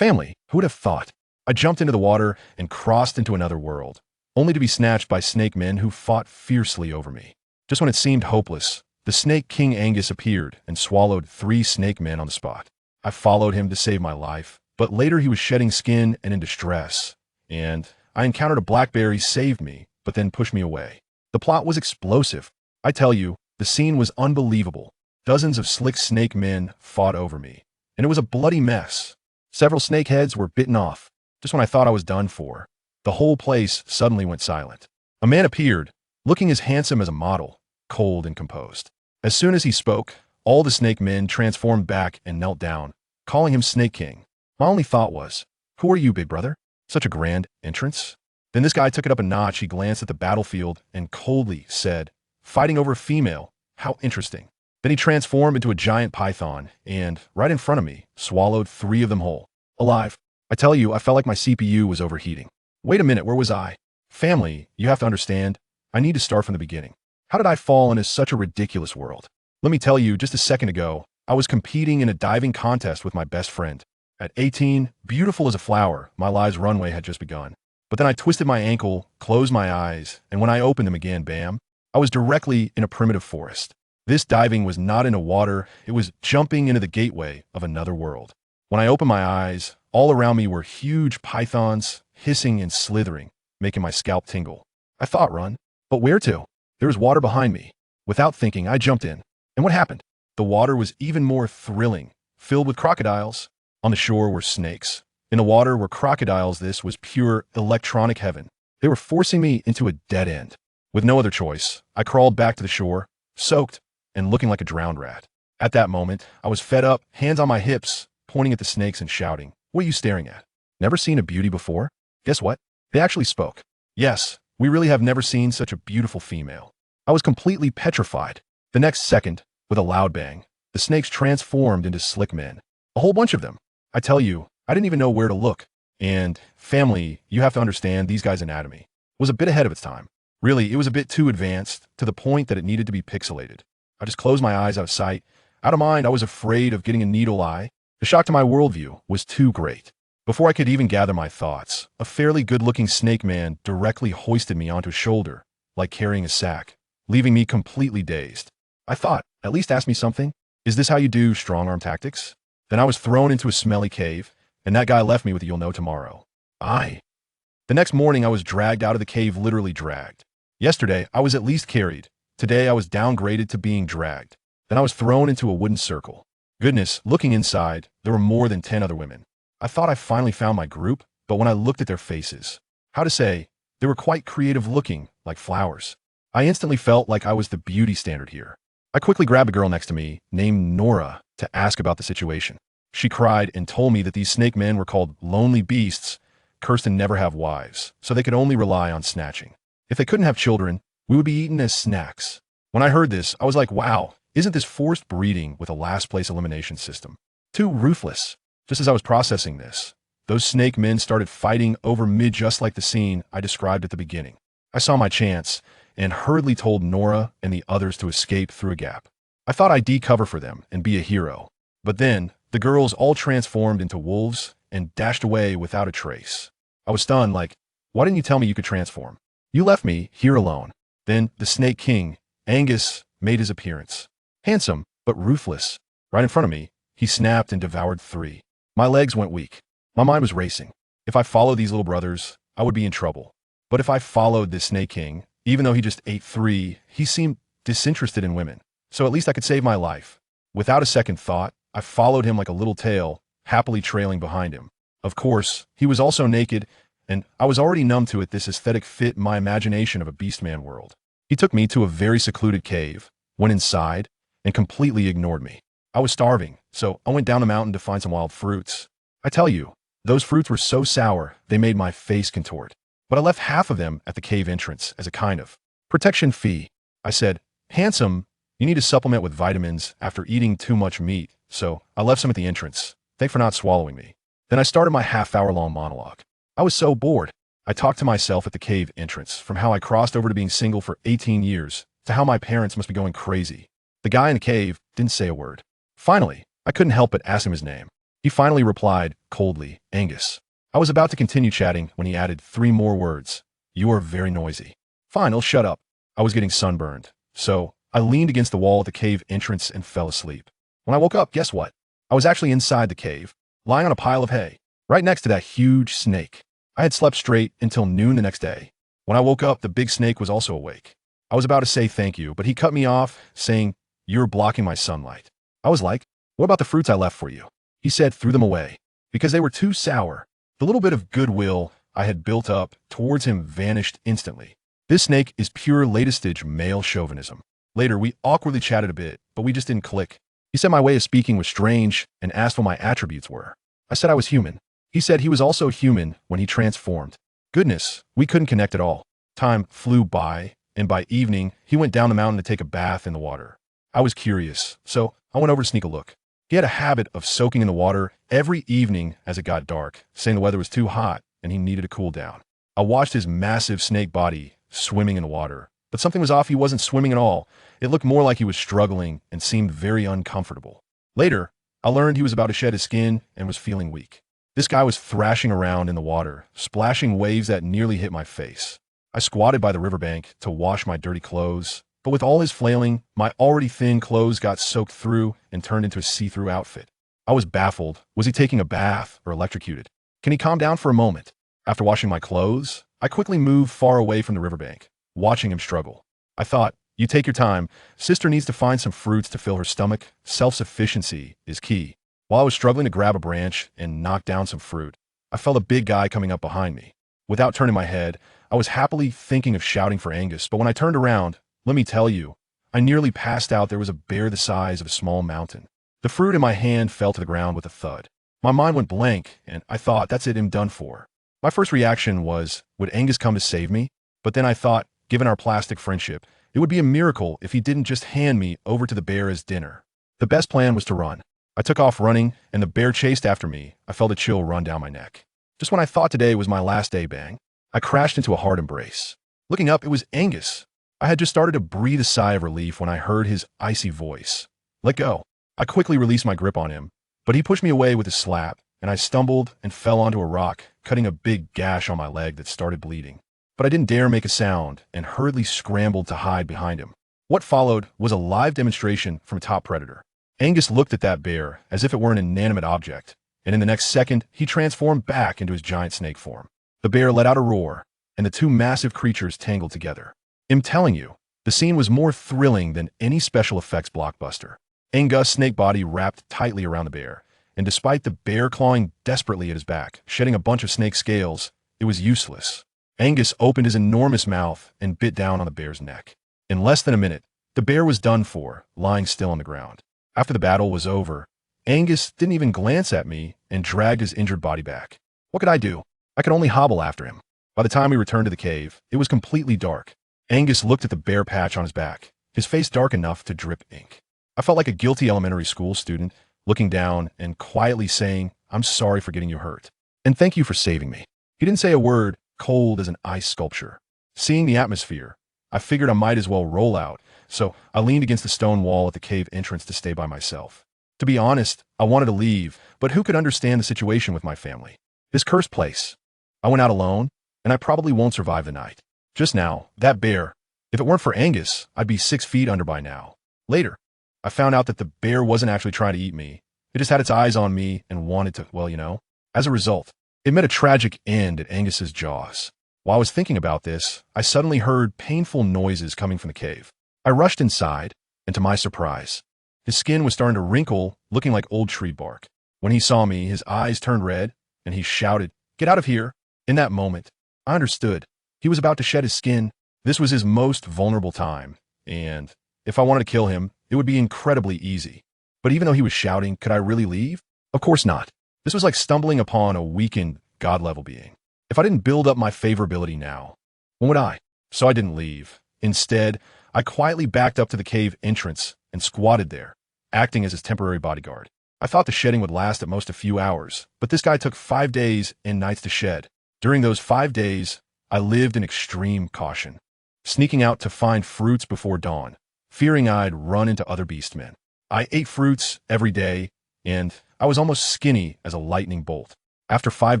Family, who would have thought? I jumped into the water and crossed into another world, only to be snatched by snake men who fought fiercely over me. Just when it seemed hopeless, the snake KingAngus appeared and swallowed 3 snake men on the spot. I followed him to save my life, but later he was shedding skin and in distress, and I encountered a blackberry saved me, but then pushed me away. The plot was explosive. I tell you, the scene was unbelievable. Dozens of slick snake men fought over me, and it was a bloody mess. Several snake heads were bitten off. Just when I thought I was done for, the whole place suddenly went silent. A man appeared, looking as handsome as a model, cold and composed. As soon as he spoke, all the snake men transformed back and knelt down, calling him Snake King. My only thought was, who are you, big brother? Such a grand entrance? Then this guy took it up a notch. He glanced at the battlefield and coldly said, fighting over a female, how interesting. Then he transformed into a giant python and, right in front of me, swallowed 3 of them whole. Alive. I tell you, I felt like my CPU was overheating. Wait a minute, where was I? Family, you have to understand, I need to start from the beginning. How did I fall into such a ridiculous world? Let me tell you, just a second ago, I was competing in a diving contest with my best friend. At 18, beautiful as a flower, my life's runway had just begun. But then I twisted my ankle, closed my eyes, and when I opened them again, bam, I was directly in a primitive forest. This diving was not into water, it was jumping into the gateway of another world. When I opened my eyes, all around me were huge pythons, hissing and slithering, making my scalp tingle. I thought run, but where to? There was water behind me. Without thinking, I jumped in. And what happened? The water was even more thrilling, filled with crocodiles. On the shore were snakes. In the water were crocodiles. This was pure electronic heaven. They were forcing me into a dead end. With no other choice, I crawled back to the shore, soaked and looking like a drowned rat. At that moment, I was fed up, hands on my hips, pointing at the snakes and shouting, "What are you staring at? Never seen a beauty before?" Guess what? They actually spoke. Yes, we really have never seen such a beautiful female. I was completely petrified. The next second, with a loud bang, the snakes transformed into slick men. A whole bunch of them. I tell you, I didn't even know where to look. And family, you have to understand, these guys' anatomy was a bit ahead of its time. Really, it was a bit too advanced, to the point that it needed to be pixelated. I just closed my eyes out of sight. Out of mind, I was afraid of getting a needle eye. The shock to my worldview was too great. Before I could even gather my thoughts, a fairly good-looking snake man directly hoisted me onto his shoulder, like carrying a sack, leaving me completely dazed. I thought, at least ask me something. Is this how you do strong-arm tactics? Then I was thrown into a smelly cave, and that guy left me with a "you'll know tomorrow." The next morning, I was dragged out of the cave, literally dragged. Yesterday, I was at least carried. Today, I was downgraded to being dragged. Then I was thrown into a wooden circle. Goodness, looking inside, there were more than 10 other women. I thought I finally found my group, but when I looked at their faces, how to say, they were quite creative looking, like flowers. I instantly felt like I was the beauty standard here. I quickly grabbed a girl next to me, named Nora, to ask about the situation. She cried and told me that these snake men were called lonely beasts, cursed and never have wives, so they could only rely on snatching. If they couldn't have children, we would be eaten as snacks. When I heard this, I was like, wow, isn't this forced breeding with a last place elimination system? Too ruthless. Just as I was processing this, those snake men started fighting over me just like the scene I described at the beginning. I saw my chance and hurriedly told Nora and the others to escape through a gap. I thought I'd decover for them and be a hero. But then, the girls all transformed into wolves and dashed away without a trace. I was stunned, like, why didn't you tell me you could transform? You left me here alone. Then the Snake King, Angus, made his appearance. Handsome, but ruthless. Right in front of me, he snapped and devoured 3. My legs went weak. My mind was racing. If I followed these little brothers, I would be in trouble. But if I followed this Snake King, even though he just ate 3, he seemed disinterested in women. So at least I could save my life. Without a second thought, I followed him like a little tail, happily trailing behind him. Of course, he was also naked, and I was already numb to it. This aesthetic fit my imagination of a beastman world. He took me to a very secluded cave, went inside, and completely ignored me. I was starving, so I went down the mountain to find some wild fruits. I tell you, those fruits were so sour, they made my face contort. But I left half of them at the cave entrance as a kind of protection fee. I said, handsome, you need to supplement with vitamins after eating too much meat, so I left some at the entrance. Thanks for not swallowing me. Then I started my half-hour-long monologue. I was so bored. I talked to myself at the cave entrance, from how I crossed over to being single for 18 years, to how my parents must be going crazy. The guy in the cave didn't say a word. Finally, I couldn't help but ask him his name. He finally replied, coldly, Angus. I was about to continue chatting when he added 3 more words. You are very noisy. Fine, I'll shut up. I was getting sunburned, so I leaned against the wall at the cave entrance and fell asleep. When I woke up, guess what? I was actually inside the cave, lying on a pile of hay, right next to that huge snake. I had slept straight until noon the next day. When I woke up, the big snake was also awake. I was about to say thank you, but he cut me off, saying, You're blocking my sunlight. I was like, What about the fruits I left for you? He said, Threw them away, because they were too sour. The little bit of goodwill I had built up towards him vanished instantly. This snake is pure latest-stage male chauvinism. Later, we awkwardly chatted a bit, but we just didn't click. He said my way of speaking was strange and asked what my attributes were. I said I was human. He said he was also human when he transformed. Goodness, we couldn't connect at all. Time flew by, and by evening, he went down the mountain to take a bath in the water. I was curious, so I went over to sneak a look. He had a habit of soaking in the water every evening as it got dark, saying the weather was too hot and he needed to cool down. I watched his massive snake body swimming in the water, but something was off. He wasn't swimming at all. It looked more like he was struggling and seemed very uncomfortable. Later, I learned he was about to shed his skin and was feeling weak. This guy was thrashing around in the water, splashing waves that nearly hit my face. I squatted by the riverbank to wash my dirty clothes, but with all his flailing, my already thin clothes got soaked through and turned into a see-through outfit. I was baffled. Was he taking a bath or electrocuted? Can he calm down for a moment? After washing my clothes, I quickly moved far away from the riverbank, watching him struggle. I thought, you take your time. Sister needs to find some fruits to fill her stomach. Self-sufficiency is key. While I was struggling to grab a branch and knock down some fruit, I felt a big guy coming up behind me. Without turning my head, I was happily thinking of shouting for Angus, but when I turned around, let me tell you, I nearly passed out. There was a bear the size of a small mountain. The fruit in my hand fell to the ground with a thud. My mind went blank, and I thought, that's it, I'm done for. My first reaction was, would Angus come to save me? But then I thought, given our plastic friendship, it would be a miracle if he didn't just hand me over to the bear as dinner. The best plan was to run. I took off running, and the bear chased after me. I felt a chill run down my neck. Just when I thought today was my last day, bang, I crashed into a hard embrace. Looking up, it was Angus. I had just started to breathe a sigh of relief when I heard his icy voice. Let go. I quickly released my grip on him, but he pushed me away with a slap, and I stumbled and fell onto a rock, cutting a big gash on my leg that started bleeding. But I didn't dare make a sound and hurriedly scrambled to hide behind him. What followed was a live demonstration from a top predator. Angus looked at that bear as if it were an inanimate object, and in the next second, he transformed back into his giant snake form. The bear let out a roar, and the two massive creatures tangled together. I'm telling you, the scene was more thrilling than any special effects blockbuster. Angus' snake body wrapped tightly around the bear, and despite the bear clawing desperately at his back, shedding a bunch of snake scales, it was useless. Angus opened his enormous mouth and bit down on the bear's neck. In less than a minute, the bear was done for, lying still on the ground. After the battle was over, Angus didn't even glance at me and dragged his injured body back. What could I do? I could only hobble after him. By the time we returned to the cave, it was completely dark. Angus looked at the bare patch on his back, his face dark enough to drip ink. I felt like a guilty elementary school student, looking down and quietly saying, I'm sorry for getting you hurt. And thank you for saving me. He didn't say a word, cold as an ice sculpture. Seeing the atmosphere, I figured I might as well roll out, so I leaned against the stone wall at the cave entrance to stay by myself. To be honest, I wanted to leave, but who could understand the situation with my family? This cursed place. I went out alone, and I probably won't survive the night. Just now, that bear, if it weren't for Angus, I'd be 6 feet under by now. Later, I found out that the bear wasn't actually trying to eat me. It just had its eyes on me and wanted to, well, you know. As a result, it met a tragic end at Angus's jaws. While I was thinking about this, I suddenly heard painful noises coming from the cave. I rushed inside, and to my surprise, his skin was starting to wrinkle, looking like old tree bark. When he saw me, his eyes turned red, and he shouted, Get out of here! In that moment, I understood. He was about to shed his skin. This was his most vulnerable time, and if I wanted to kill him, it would be incredibly easy. But even though he was shouting, could I really leave? Of course not. This was like stumbling upon a weakened, God-level being. If I didn't build up my favorability now, when would I? So I didn't leave. Instead, I quietly backed up to the cave entrance and squatted there, acting as his temporary bodyguard. I thought the shedding would last at most a few hours, but this guy took 5 days and nights to shed. During those 5 days, I lived in extreme caution, sneaking out to find fruits before dawn, fearing I'd run into other beastmen. I ate fruits every day, and I was almost skinny as a lightning bolt. After 5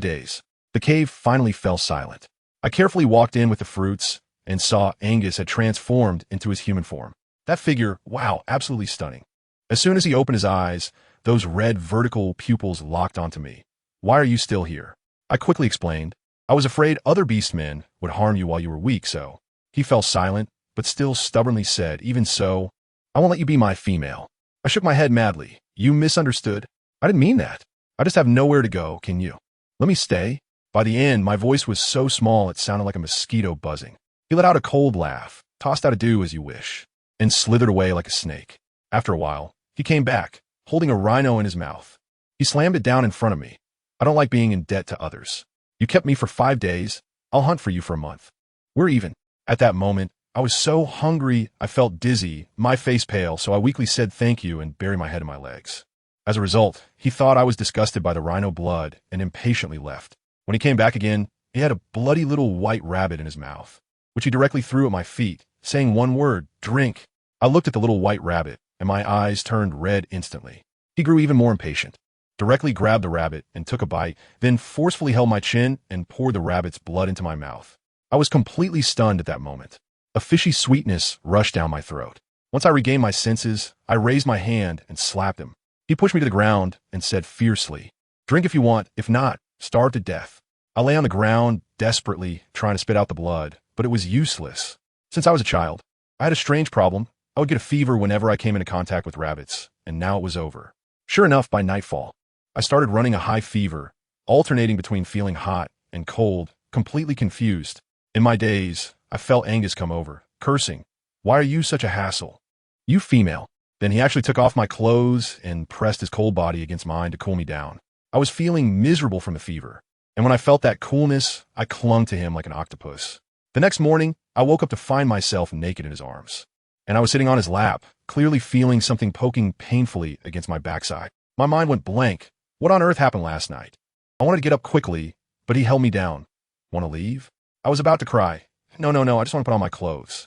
days, the cave finally fell silent. I carefully walked in with the fruits and saw Angus had transformed into his human form. That figure, wow, absolutely stunning. As soon as he opened his eyes, those red vertical pupils locked onto me. Why are you still here? I quickly explained. I was afraid other beastmen would harm you while you were weak, so. He fell silent, but still stubbornly said, even so, I won't let you be my female. I shook my head madly. You misunderstood. I didn't mean that. I just have nowhere to go, can you? Let me stay? By the end, my voice was so small it sounded like a mosquito buzzing. He let out a cold laugh, tossed out a do as you wish, and slithered away like a snake. After a while, he came back, holding a rhino in his mouth. He slammed it down in front of me. I don't like being in debt to others. You kept me for 5 days. I'll hunt for you for a month. We're even. At that moment, I was so hungry I felt dizzy, my face pale, so I weakly said thank you and buried my head in my legs. As a result, he thought I was disgusted by the rhino blood and impatiently left. When he came back again, he had a bloody little white rabbit in his mouth, which he directly threw at my feet, saying one word, drink. I looked at the little white rabbit, and my eyes turned red instantly. He grew even more impatient, directly grabbed the rabbit and took a bite, then forcefully held my chin and poured the rabbit's blood into my mouth. I was completely stunned at that moment. A fishy sweetness rushed down my throat. Once I regained my senses, I raised my hand and slapped him. He pushed me to the ground and said fiercely, drink if you want, if not, starve to death. I lay on the ground, desperately trying to spit out the blood, but it was useless. Since I was a child, I had a strange problem. I would get a fever whenever I came into contact with rabbits, and now it was over. Sure enough, by nightfall, I started running a high fever, alternating between feeling hot and cold, completely confused. In my daze, I felt Angus come over, cursing, why are you such a hassle? You female. Then he actually took off my clothes and pressed his cold body against mine to cool me down. I was feeling miserable from the fever, and when I felt that coolness, I clung to him like an octopus. The next morning, I woke up to find myself naked in his arms, and I was sitting on his lap, clearly feeling something poking painfully against my backside. My mind went blank. What on earth happened last night? I wanted to get up quickly, but he held me down. Want to leave? I was about to cry. No, I just want to put on my clothes.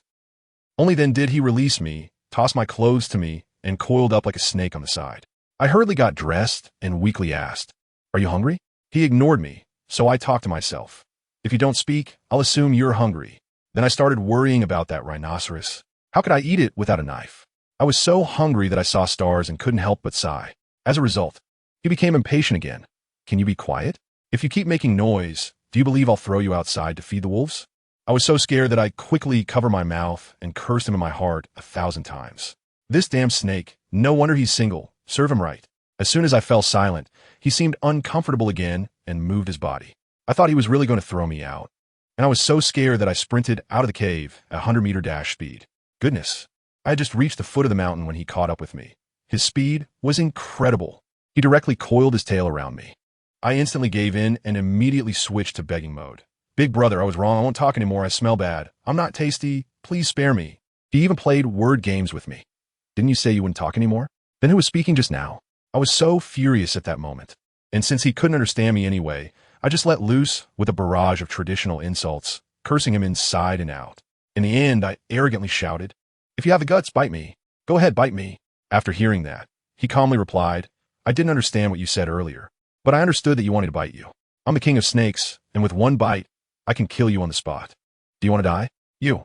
Only then did he release me, tossed my clothes to me, and coiled up like a snake on the side. I hurriedly got dressed and weakly asked, are you hungry? He ignored me, so I talked to myself. If you don't speak, I'll assume you're hungry. Then I started worrying about that rhinoceros. How could I eat it without a knife? I was so hungry that I saw stars and couldn't help but sigh. As a result, he became impatient again. Can you be quiet? If you keep making noise, do you believe I'll throw you outside to feed the wolves? I was so scared that I quickly covered my mouth and cursed him in my heart 1,000 times. This damn snake, no wonder he's single. Serve him right. As soon as I fell silent, he seemed uncomfortable again and moved his body. I thought he was really going to throw me out, and I was so scared that I sprinted out of the cave at 100-meter dash speed. Goodness, I had just reached the foot of the mountain when he caught up with me. His speed was incredible. He directly coiled his tail around me. I instantly gave in and immediately switched to begging mode. Big brother, I was wrong. I won't talk anymore. I smell bad. I'm not tasty. Please spare me. He even played word games with me. Didn't you say you wouldn't talk anymore? Then who was speaking just now? I was so furious at that moment. And since he couldn't understand me anyway, I just let loose with a barrage of traditional insults, cursing him inside and out. In the end, I arrogantly shouted, if you have the guts, bite me. Go ahead, bite me. After hearing that, he calmly replied, I didn't understand what you said earlier, but I understood that you wanted to bite you. I'm the king of snakes, and with one bite, I can kill you on the spot. Do you want to die? You.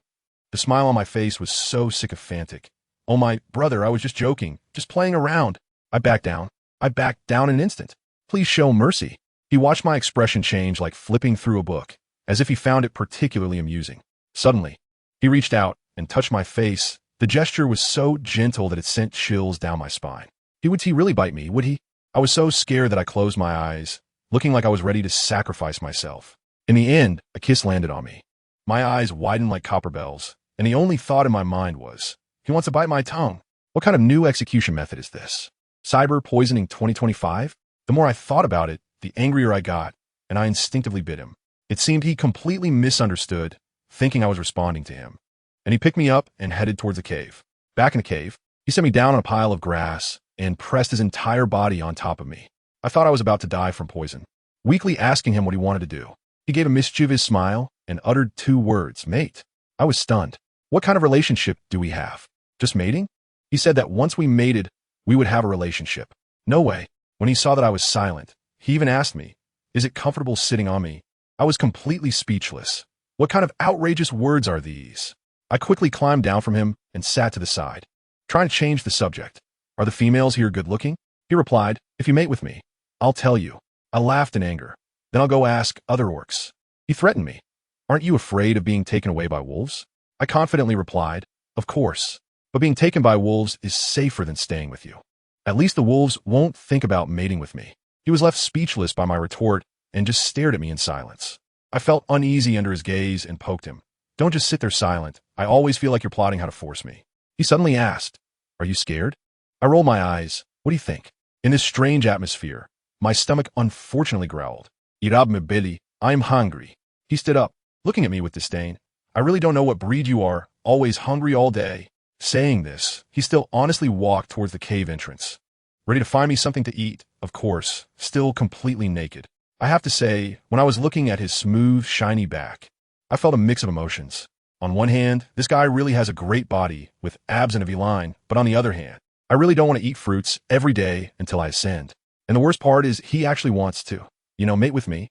The smile on my face was so sycophantic. Oh my brother, I was just joking, just playing around. I backed down. I backed down in an instant. Please show mercy. He watched my expression change like flipping through a book, as if he found it particularly amusing. Suddenly, he reached out and touched my face. The gesture was so gentle that it sent chills down my spine. Would he really bite me, would he? I was so scared that I closed my eyes, looking like I was ready to sacrifice myself. In the end, a kiss landed on me. My eyes widened like copper bells, and the only thought in my mind was, he wants to bite my tongue. What kind of new execution method is this? Cyber poisoning 2025? The more I thought about it, the angrier I got, and I instinctively bit him. It seemed he completely misunderstood, thinking I was responding to him. And he picked me up and headed towards the cave. Back in the cave, he set me down on a pile of grass and pressed his entire body on top of me. I thought I was about to die from poison. Weakly asking him what he wanted to do, he gave a mischievous smile and uttered 2 words, mate. I was stunned. What kind of relationship do we have? Just mating? He said that once we mated, we would have a relationship. No way. When he saw that I was silent, he even asked me, "Is it comfortable sitting on me?" I was completely speechless. What kind of outrageous words are these? I quickly climbed down from him and sat to the side, trying to change the subject. "Are the females here good looking?" He replied, "If you mate with me, I'll tell you." I laughed in anger. "Then I'll go ask other orcs." He threatened me. "Aren't you afraid of being taken away by wolves?" I confidently replied, "Of course, but being taken by wolves is safer than staying with you. At least the wolves won't think about mating with me." He was left speechless by my retort and just stared at me in silence. I felt uneasy under his gaze and poked him. "Don't just sit there silent. I always feel like you're plotting how to force me." He suddenly asked, "Are you scared?" I rolled my eyes. "What do you think?" In this strange atmosphere, my stomach unfortunately growled. "Irab me belly, I'm hungry." He stood up, looking at me with disdain. "I really don't know what breed you are, always hungry all day." Saying this, he still honestly walked towards the cave entrance, ready to find me something to eat, of course, still completely naked. I have to say, when I was looking at his smooth, shiny back, I felt a mix of emotions. On one hand, this guy really has a great body, with abs and a V-line, but on the other hand, I really don't want to eat fruits every day until I ascend. And the worst part is he actually wants to, mate with me.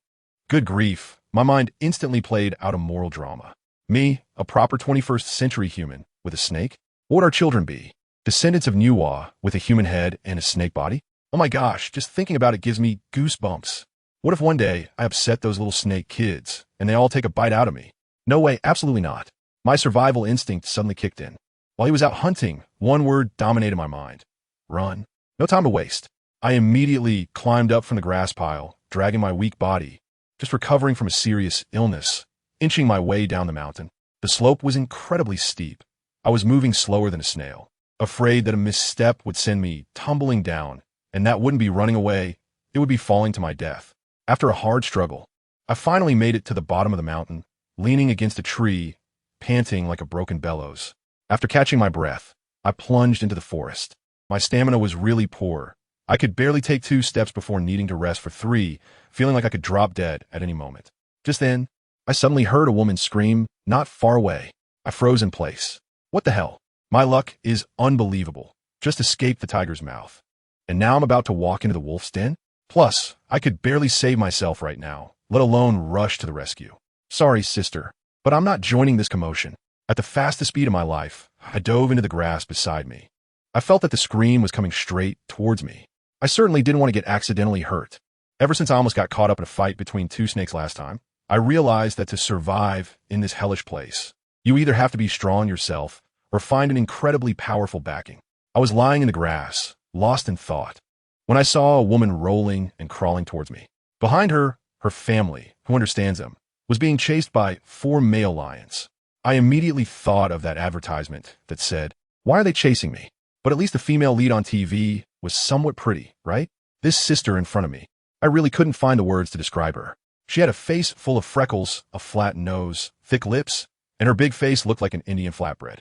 Good grief, my mind instantly played out a moral drama. Me, a proper 21st century human, with a snake? What would our children be? Descendants of Nuwa, with a human head and a snake body? Oh my gosh, just thinking about it gives me goosebumps. What if one day I upset those little snake kids, and they all take a bite out of me? No way, absolutely not. My survival instinct suddenly kicked in. While he was out hunting, one word dominated my mind. Run. No time to waste. I immediately climbed up from the grass pile, dragging my weak body, just recovering from a serious illness, inching my way down the mountain. The slope was incredibly steep. I was moving slower than a snail, afraid that a misstep would send me tumbling down, and that wouldn't be running away, it would be falling to my death. After a hard struggle, I finally made it to the bottom of the mountain, leaning against a tree, panting like a broken bellows. After catching my breath, I plunged into the forest. My stamina was really poor. I could barely take 2 steps before needing to rest for 3, feeling like I could drop dead at any moment. Just then, I suddenly heard a woman scream, not far away. I froze in place. What the hell? My luck is unbelievable. Just escaped the tiger's mouth. And now I'm about to walk into the wolf's den? Plus, I could barely save myself right now, let alone rush to the rescue. Sorry, sister, but I'm not joining this commotion. At the fastest speed of my life, I dove into the grass beside me. I felt that the scream was coming straight towards me. I certainly didn't want to get accidentally hurt. Ever since I almost got caught up in a fight between 2 snakes last time, I realized that to survive in this hellish place, you either have to be strong yourself or find an incredibly powerful backing. I was lying in the grass, lost in thought, when I saw a woman rolling and crawling towards me. Behind her, her family, who understands them, was being chased by 4 male lions. I immediately thought of that advertisement that said, "Why are they chasing me?" But at least the female lead on TV was somewhat pretty, right? This sister in front of me, I really couldn't find the words to describe her. She had a face full of freckles, a flat nose, thick lips, and her big face looked like an Indian flatbread.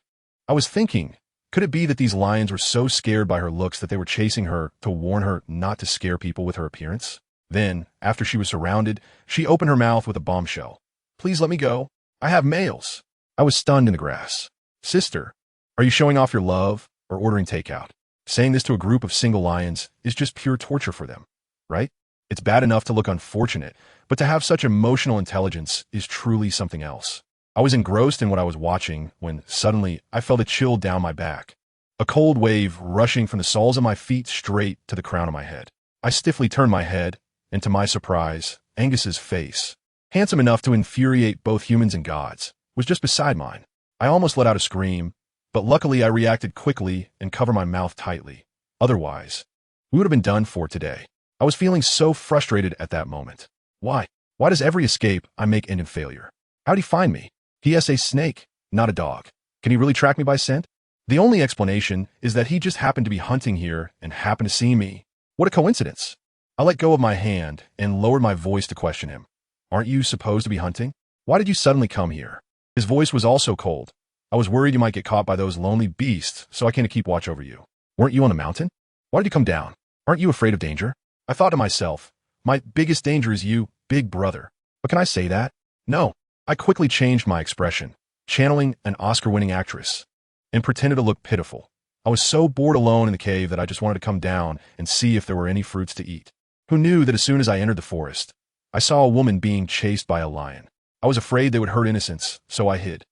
I was thinking, could it be that these lions were so scared by her looks that they were chasing her to warn her not to scare people with her appearance? Then, after she was surrounded, she opened her mouth with a bombshell. "Please let me go. I have males." I was stunned in the grass. "Sister, are you showing off your love or ordering takeout?" Saying this to a group of single lions is just pure torture for them, right? It's bad enough to look unfortunate, but to have such emotional intelligence is truly something else. I was engrossed in what I was watching when suddenly I felt a chill down my back, a cold wave rushing from the soles of my feet straight to the crown of my head. I stiffly turned my head, and to my surprise, Angus's face, handsome enough to infuriate both humans and gods, was just beside mine. I almost let out a scream, but luckily I reacted quickly and covered my mouth tightly. Otherwise, we would have been done for today. I was feeling so frustrated at that moment. Why? Why does every escape I make end in failure? How'd he find me? He is a snake, not a dog. Can he really track me by scent? The only explanation is that he just happened to be hunting here and happened to see me. What a coincidence. I let go of my hand and lowered my voice to question him. "Aren't you supposed to be hunting? Why did you suddenly come here?" His voice was also cold. "I was worried you might get caught by those lonely beasts, so I came to keep watch over you." "Weren't you on the mountain? Why did you come down? Aren't you afraid of danger?" I thought to myself, my biggest danger is you, big brother. But can I say that? No. I quickly changed my expression, channeling an Oscar-winning actress, and pretended to look pitiful. I was so bored alone in the cave that I just wanted to come down and see if there were any fruits to eat. Who knew that as soon as I entered the forest, I saw a woman being chased by a lion. I was afraid they would hurt innocents, so I hid.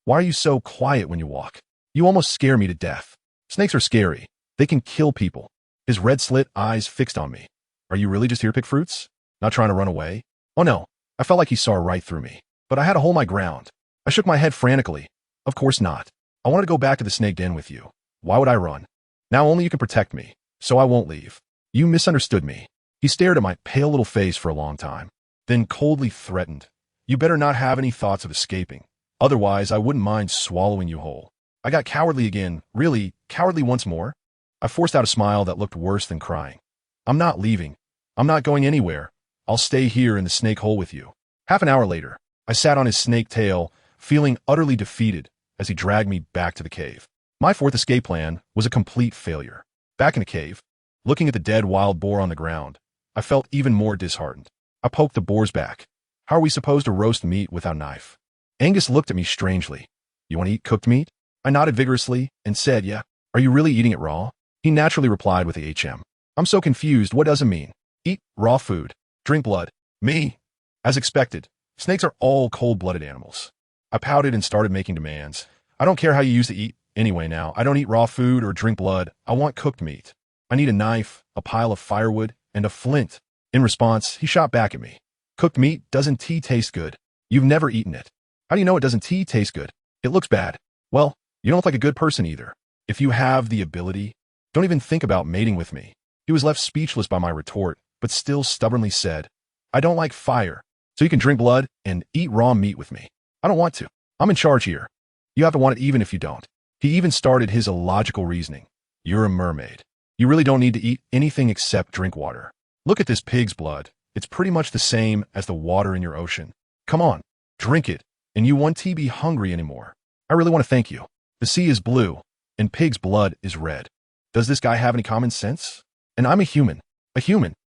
Why are you so quiet when you walk? You almost scare me to death. Snakes are scary. They can kill people. His red-slit eyes fixed on me. Are you really just here to pick fruits? Not trying to run away? Oh no, I felt like he saw right through me. But I had to hold my ground. I shook my head frantically. Of course not. I wanted to go back to the snake den with you. Why would I run? Now only you can protect me, so I won't leave. You misunderstood me. He stared at my pale little face for a long time, then coldly threatened. You better not have any thoughts of escaping. Otherwise, I wouldn't mind swallowing you whole. I got cowardly again, really, cowardly once more. I forced out a smile that looked worse than crying. I'm not leaving. I'm not going anywhere. I'll stay here in the snake hole with you. Half an hour later, I sat on his snake tail, feeling utterly defeated as he dragged me back to the cave. My fourth escape plan was a complete failure. Back in the cave, looking at the dead wild boar on the ground, I felt even more disheartened. I poked the boar's back. How are we supposed to roast meat without a knife? Angus looked at me strangely. You want to eat cooked meat? I nodded vigorously and said, yeah. Are you really eating it raw? He naturally replied with a HM. I'm so confused. What does it mean? Eat raw food. Drink blood. Me? As expected, snakes are all cold-blooded animals. I pouted and started making demands. I don't care how you used to eat. Anyway now, I don't eat raw food or drink blood. I want cooked meat. I need a knife, a pile of firewood, and a flint. In response, he shot back at me. Cooked meat, doesn't tea taste good? You've never eaten it. How do you know it doesn't tea taste good? It looks bad. Well, you don't look like a good person either. If you have the ability, don't even think about mating with me. He was left speechless by my retort, but still stubbornly said, I don't like fire, so you can drink blood and eat raw meat with me. I don't want to. I'm in charge here. You have to want it even if you don't. He even started his illogical reasoning. You're a mermaid. You really don't need to eat anything except drink water. Look at this pig's blood. It's pretty much the same as the water in your ocean. Come on, drink it, and you won't be hungry anymore. I really want to thank you. The sea is blue, and pig's blood is red. Does this guy have any common sense? And I'm a human,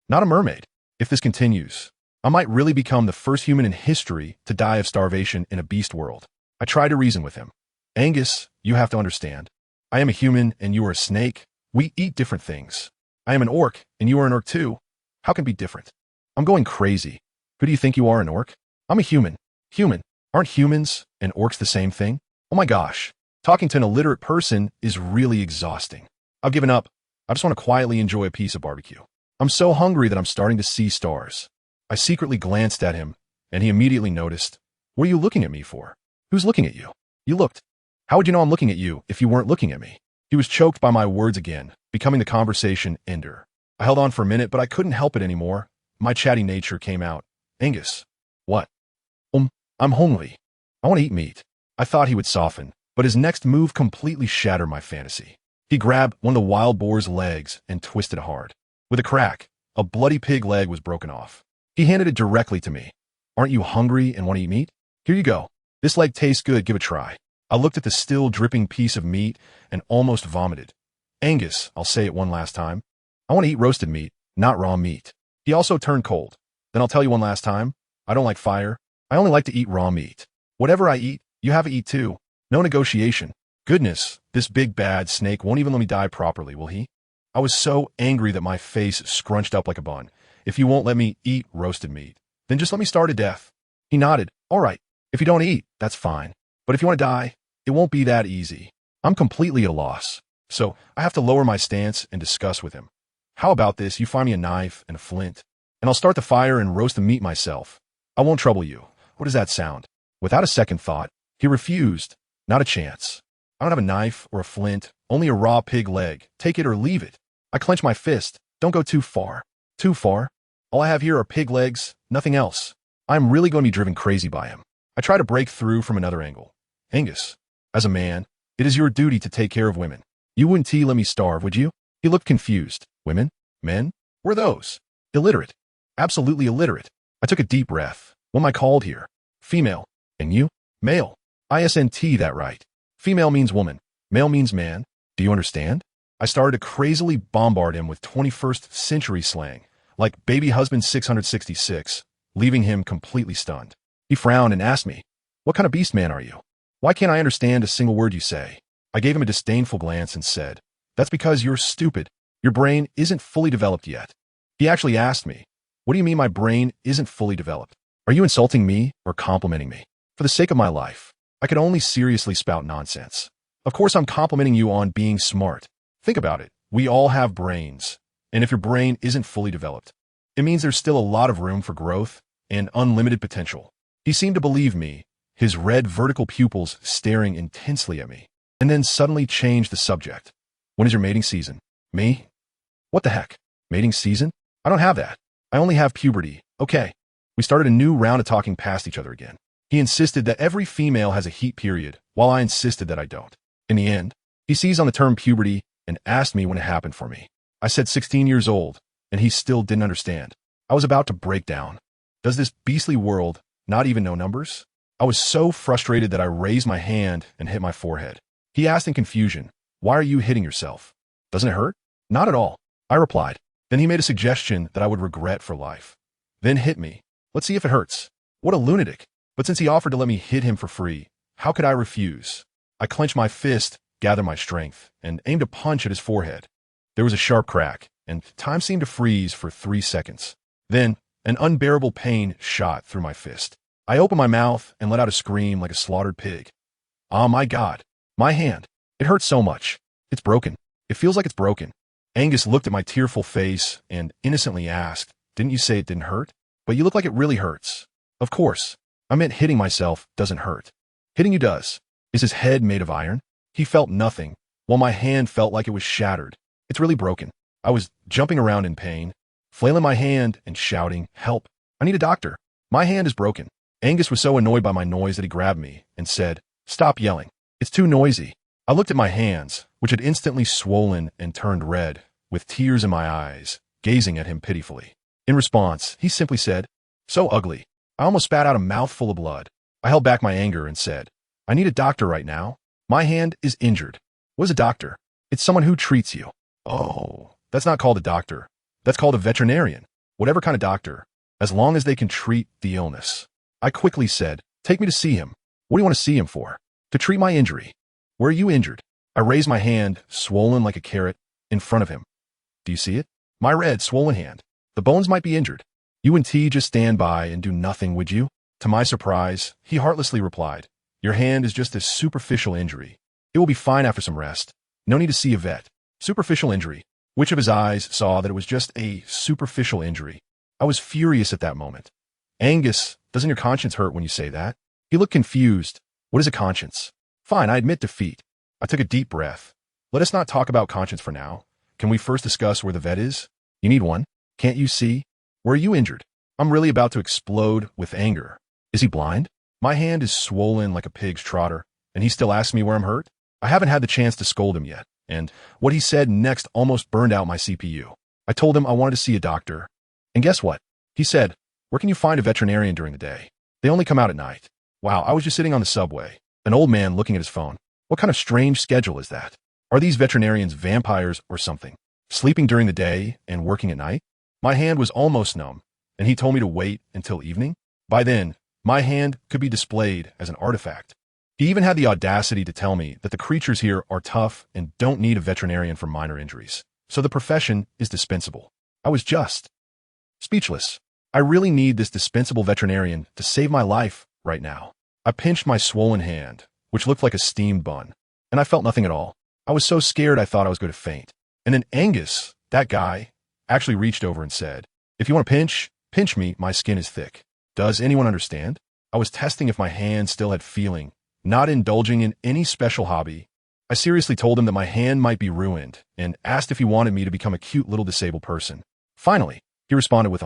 not a mermaid. If this continues, I might really become the first human in history to die of starvation in a beast world. I tried to reason with him. Angus, you have to understand. I am a human and you are a snake. We eat different things. I am an orc and you are an orc too. How can it be different? I'm going crazy. Who do you think you are, an orc? I'm a human. Human. Aren't humans and orcs the same thing? Oh my gosh. Talking to an illiterate person is really exhausting. I've given up. I just want to quietly enjoy a piece of barbecue. I'm so hungry that I'm starting to see stars. I secretly glanced at him and he immediately noticed. What are you looking at me for? Who's looking at you? You looked. How would you know I'm looking at you if you weren't looking at me? He was choked by my words again, becoming the conversation ender. I held on for a minute, but I couldn't help it anymore. My chatty nature came out. Angus. What? I'm hungry. I want to eat meat. I thought he would soften, but his next move completely shattered my fantasy. He grabbed one of the wild boar's legs and twisted hard. With a crack, a bloody pig leg was broken off. He handed it directly to me. Aren't you hungry and want to eat meat? Here you go. This leg tastes good. Give it a try. I looked at the still dripping piece of meat and almost vomited. Angus, I'll say it one last time. I want to eat roasted meat, not raw meat. He also turned cold. Then I'll tell you one last time. I don't like fire. I only like to eat raw meat. Whatever I eat, you have to eat too. No negotiation. Goodness, this big bad snake won't even let me die properly, will he? I was so angry that my face scrunched up like a bun. If you won't let me eat roasted meat, then just let me starve to death. He nodded. All right. If you don't eat, that's fine. But if you want to die, it won't be that easy. I'm completely at a loss. So I have to lower my stance and discuss with him. How about this? You find me a knife and a flint, and I'll start the fire and roast the meat myself. I won't trouble you. What does that sound? Without a second thought, he refused. Not a chance. I don't have a knife or a flint, only a raw pig leg. Take it or leave it. I clench my fist. Don't go too far. Too far? All I have here are pig legs, nothing else. I'm really going to be driven crazy by him. I try to break through from another angle. Angus, as a man, it is your duty to take care of women. You wouldn't let me starve, would you? He looked confused. Women? Men? Were those? Illiterate. Absolutely illiterate. I took a deep breath. What am I called here? Female. And you? Male. ISNT, that right. Female means woman. Male means man. Do you understand? I started to crazily bombard him with 21st century slang, like baby husband 666, leaving him completely stunned. He frowned and asked me, what kind of beast man are you? Why can't I understand a single word you say? I gave him a disdainful glance and said, "That's because you're stupid. Your brain isn't fully developed yet." He actually asked me, "What do you mean my brain isn't fully developed? Are you insulting me or complimenting me?" For the sake of my life, I could only seriously spout nonsense. "Of course I'm complimenting you on being smart. Think about it. We all have brains. And if your brain isn't fully developed, it means there's still a lot of room for growth and unlimited potential." He seemed to believe me, his red vertical pupils staring intensely at me, and then suddenly changed the subject. "When is your mating season?" "Me? What the heck? Mating season? I don't have that. I only have puberty." "Okay." We started a new round of talking past each other again. He insisted that every female has a heat period, while I insisted that I don't. In the end, he seized on the term puberty and asked me when it happened for me. I said 16 years old, and he still didn't understand. I was about to break down. Does this beastly world not even know numbers? I was so frustrated that I raised my hand and hit my forehead. He asked in confusion, "Why are you hitting yourself? Doesn't it hurt?" "Not at all," I replied. Then he made a suggestion that I would regret for life. "Then hit me. Let's see if it hurts." What a lunatic. But since he offered to let me hit him for free, how could I refuse? I clenched my fist, gathered my strength, and aimed a punch at his forehead. There was a sharp crack, and time seemed to freeze for 3 seconds. Then, an unbearable pain shot through my fist. I opened my mouth and let out a scream like a slaughtered pig. Oh my God. My hand. It hurts so much. It's broken. It feels like it's broken. Angus looked at my tearful face and innocently asked, "Didn't you say it didn't hurt? But you look like it really hurts." "Of course. I meant hitting myself doesn't hurt." "Hitting you does." Is his head made of iron? He felt nothing, while my hand felt like it was shattered. "It's really broken." I was jumping around in pain, flailing my hand and shouting, "Help. I need a doctor. My hand is broken." Angus was so annoyed by my noise that he grabbed me and said, "Stop yelling. It's too noisy." I looked at my hands, which had instantly swollen and turned red, with tears in my eyes, gazing at him pitifully. In response, he simply said, "So ugly." I almost spat out a mouthful of blood. I held back my anger and said, "I need a doctor right now. My hand is injured." "What is a doctor?" "It's someone who treats you." "Oh, that's not called a doctor. That's called a veterinarian. Whatever kind of doctor, as long as they can treat the illness." I quickly said, "Take me to see him." "What do you want to see him for?" "To treat my injury." "Where are you injured?" I raised my hand, swollen like a carrot, in front of him. "Do you see it? My red, swollen hand. The bones might be injured. You and T just stand by and do nothing, would you?" To my surprise, he heartlessly replied, "Your hand is just a superficial injury. It will be fine after some rest. No need to see a vet." Superficial injury. Which of his eyes saw that it was just a superficial injury? I was furious at that moment. "Angus, doesn't your conscience hurt when you say that?" He looked confused. "What is a conscience?" "Fine, I admit defeat." I took a deep breath. "Let us not talk about conscience for now. Can we first discuss where the vet is?" "You need one. Can't you see? Where are you injured?" I'm really about to explode with anger. "Is he blind?" My hand is swollen like a pig's trotter, and he still asks me where I'm hurt? I haven't had the chance to scold him yet, and what he said next almost burned out my CPU. I told him I wanted to see a doctor. And guess what? He said, "Where can you find a veterinarian during the day? They only come out at night." Wow, I was just sitting on the subway, an old man looking at his phone. What kind of strange schedule is that? Are these veterinarians vampires or something? Sleeping during the day and working at night? My hand was almost numb, and he told me to wait until evening? By then, my hand could be displayed as an artifact. He even had the audacity to tell me that the creatures here are tough and don't need a veterinarian for minor injuries, so the profession is dispensable. I was just speechless. I really need this dispensable veterinarian to save my life right now. I pinched my swollen hand, which looked like a steamed bun, and I felt nothing at all. I was so scared I thought I was going to faint. And then Angus, that guy, actually reached over and said, "If you want to pinch me, my skin is thick." Does anyone understand? I was testing if my hand still had feeling, not indulging in any special hobby. I seriously told him that my hand might be ruined and asked if he wanted me to become a cute little disabled person. Finally, he responded with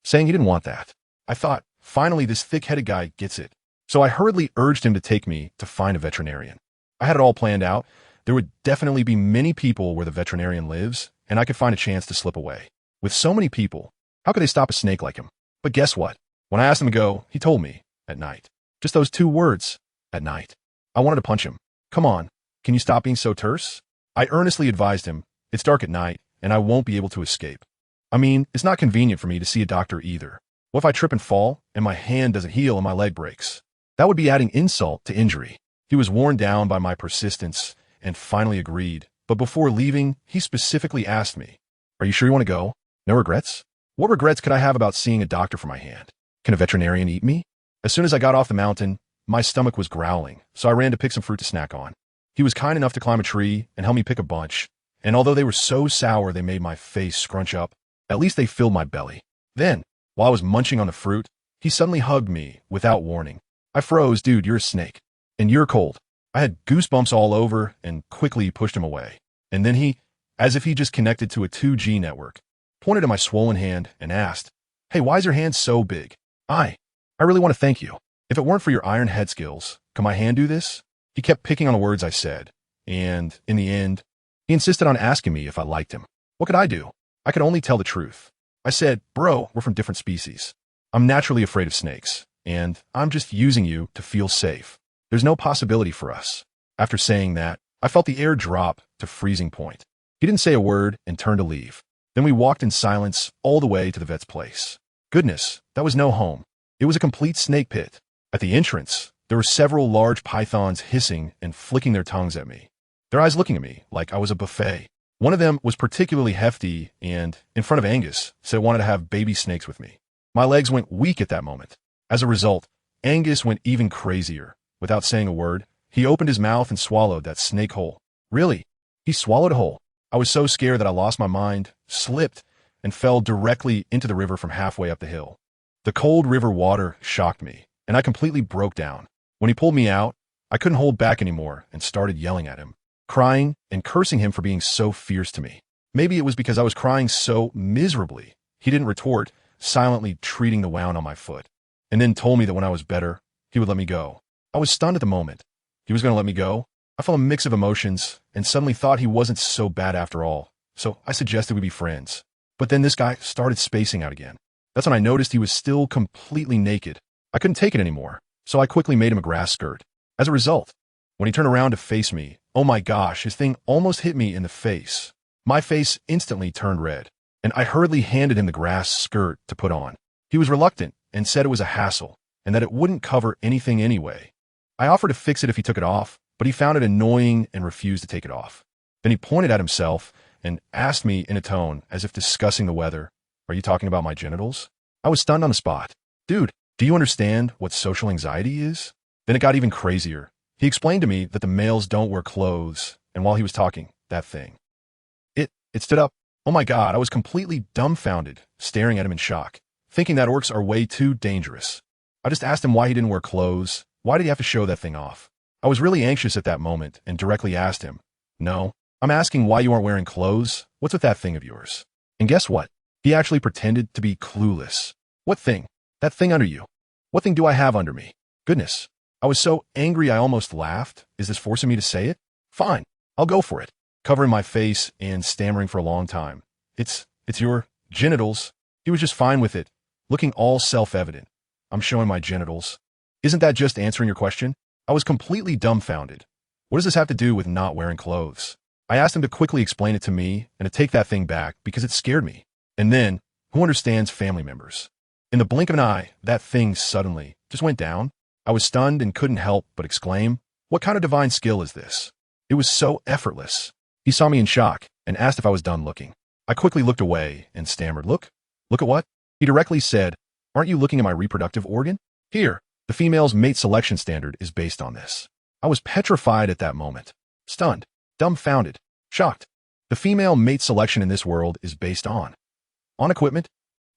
saying he didn't want that. I thought, finally this thick-headed guy gets it. So I hurriedly urged him to take me to find a veterinarian. I had it all planned out. There would definitely be many people where the veterinarian lives, and I could find a chance to slip away. With so many people, how could they stop a snake like him? But guess what? When I asked him to go, he told me, at night. Just those 2 words, at night. I wanted to punch him. "Come on, can you stop being so terse?" I earnestly advised him, "It's dark at night, and I won't be able to escape. I mean, it's not convenient for me to see a doctor either. What if I trip and fall, and my hand doesn't heal and my leg breaks? That would be adding insult to injury." He was worn down by my persistence and finally agreed. But before leaving, he specifically asked me, "Are you sure you want to go? No regrets?" What regrets could I have about seeing a doctor for my hand? Can a veterinarian eat me? As soon as I got off the mountain, my stomach was growling, so I ran to pick some fruit to snack on. He was kind enough to climb a tree and help me pick a bunch, and although they were so sour they made my face scrunch up, at least they filled my belly. Then, while I was munching on the fruit, he suddenly hugged me without warning. I froze. "Dude, you're a snake. And you're cold." I had goosebumps all over and quickly pushed him away. And then he, as if he just connected to a 2G network, pointed at my swollen hand and asked, "Hey, why is your hand so big?" I really want to thank you. If it weren't for your iron head skills, could my hand do this?" He kept picking on the words I said, and in the end, he insisted on asking me if I liked him. What could I do? I could only tell the truth. I said, "Bro, we're from different species. I'm naturally afraid of snakes, and I'm just using you to feel safe. There's no possibility for us." After saying that, I felt the air drop to freezing point. He didn't say a word and turned to leave. Then we walked in silence all the way to the vet's place. Goodness, that was no home. It was a complete snake pit. At the entrance, there were several large pythons hissing and flicking their tongues at me, their eyes looking at me like I was a buffet. One of them was particularly hefty and, in front of Angus, said it wanted to have baby snakes with me. My legs went weak at that moment. As a result, Angus went even crazier. Without saying a word, he opened his mouth and swallowed that snake whole. Really? He swallowed a whole. I was so scared that I lost my mind, slipped, and fell directly into the river from halfway up the hill. The cold river water shocked me, and I completely broke down. When he pulled me out, I couldn't hold back anymore and started yelling at him, crying and cursing him for being so fierce to me. Maybe it was because I was crying so miserably. He didn't retort, silently treating the wound on my foot, and then told me that when I was better, he would let me go. I was stunned at the moment. He was going to let me go? I felt a mix of emotions and suddenly thought he wasn't so bad after all, so I suggested we be friends. But then this guy started spacing out again. That's when I noticed he was still completely naked. I couldn't take it anymore, so I quickly made him a grass skirt. As a result, when he turned around to face me, oh my gosh, his thing almost hit me in the face. My face instantly turned red, and I hurriedly handed him the grass skirt to put on. He was reluctant and said it was a hassle and that it wouldn't cover anything anyway. I offered to fix it if he took it off, but he found it annoying and refused to take it off. Then he pointed at himself and asked me in a tone as if discussing the weather, "Are you talking about my genitals?" I was stunned on the spot. "Dude, do you understand what social anxiety is?" Then it got even crazier. He explained to me that the males don't wear clothes, and while he was talking, that thing, it stood up. Oh my God, I was completely dumbfounded, staring at him in shock, thinking that orcs are way too dangerous. I just asked him why he didn't wear clothes. Why did he have to show that thing off? I was really anxious at that moment and directly asked him, "No, I'm asking why you aren't wearing clothes. What's with that thing of yours?" And guess what? He actually pretended to be clueless. "What thing? That thing under you. What thing do I have under me?" Goodness, I was so angry I almost laughed. Is this forcing me to say it? Fine, I'll go for it. Covering my face and stammering for a long time. It's your genitals." He was just fine with it, looking all self-evident. "I'm showing my genitals. Isn't that just answering your question?" I was completely dumbfounded. What does this have to do with not wearing clothes? I asked him to quickly explain it to me and to take that thing back because it scared me. And then, who understands family members? In the blink of an eye, that thing suddenly just went down. I was stunned and couldn't help but exclaim, "What kind of divine skill is this?" It was so effortless. He saw me in shock and asked if I was done looking. I quickly looked away and stammered, Look at what?" He directly said, "Aren't you looking at my reproductive organ? Here, the female's mate selection standard is based on this." I was petrified at that moment. Stunned, dumbfounded, shocked. The female mate selection in this world is based on equipment?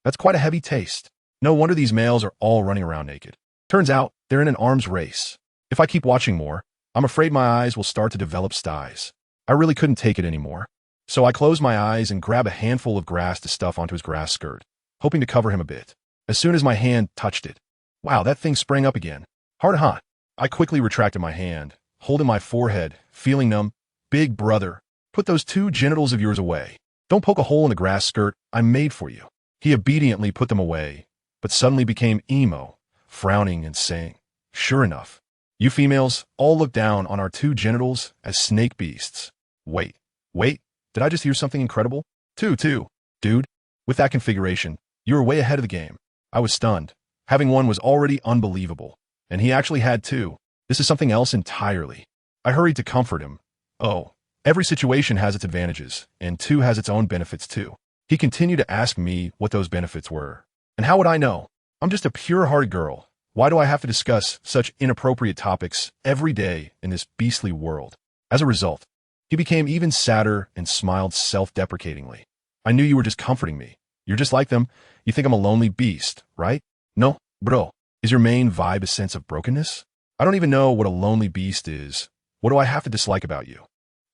That's quite a heavy taste. No wonder these males are all running around naked. Turns out they're in an arms race. If I keep watching more, I'm afraid my eyes will start to develop styes. I really couldn't take it anymore. So I closed my eyes and grabbed a handful of grass to stuff onto his grass skirt, hoping to cover him a bit. As soon as my hand touched it, wow, that thing sprang up again. Hard hot. I quickly retracted my hand, holding my forehead, feeling numb. "Big brother, put those two genitals of yours away. Don't poke a hole in the grass skirt I made for you." He obediently put them away, but suddenly became emo, frowning and saying, "Sure enough, you females all look down on our two genitals as snake beasts." Wait, did I just hear something incredible? Two, dude, with that configuration, you were way ahead of the game. I was stunned. Having one was already unbelievable, and he actually had two. This is something else entirely. I hurried to comfort him. Oh, every situation has its advantages, and two has its own benefits too. He continued to ask me what those benefits were. And how would I know? I'm just a pure-hearted girl. Why do I have to discuss such inappropriate topics every day in this beastly world? As a result, he became even sadder and smiled self-deprecatingly. I knew you were just comforting me. You're just like them. You think I'm a lonely beast, right? No, bro. Is your main vibe a sense of brokenness? I don't even know what a lonely beast is. What do I have to dislike about you?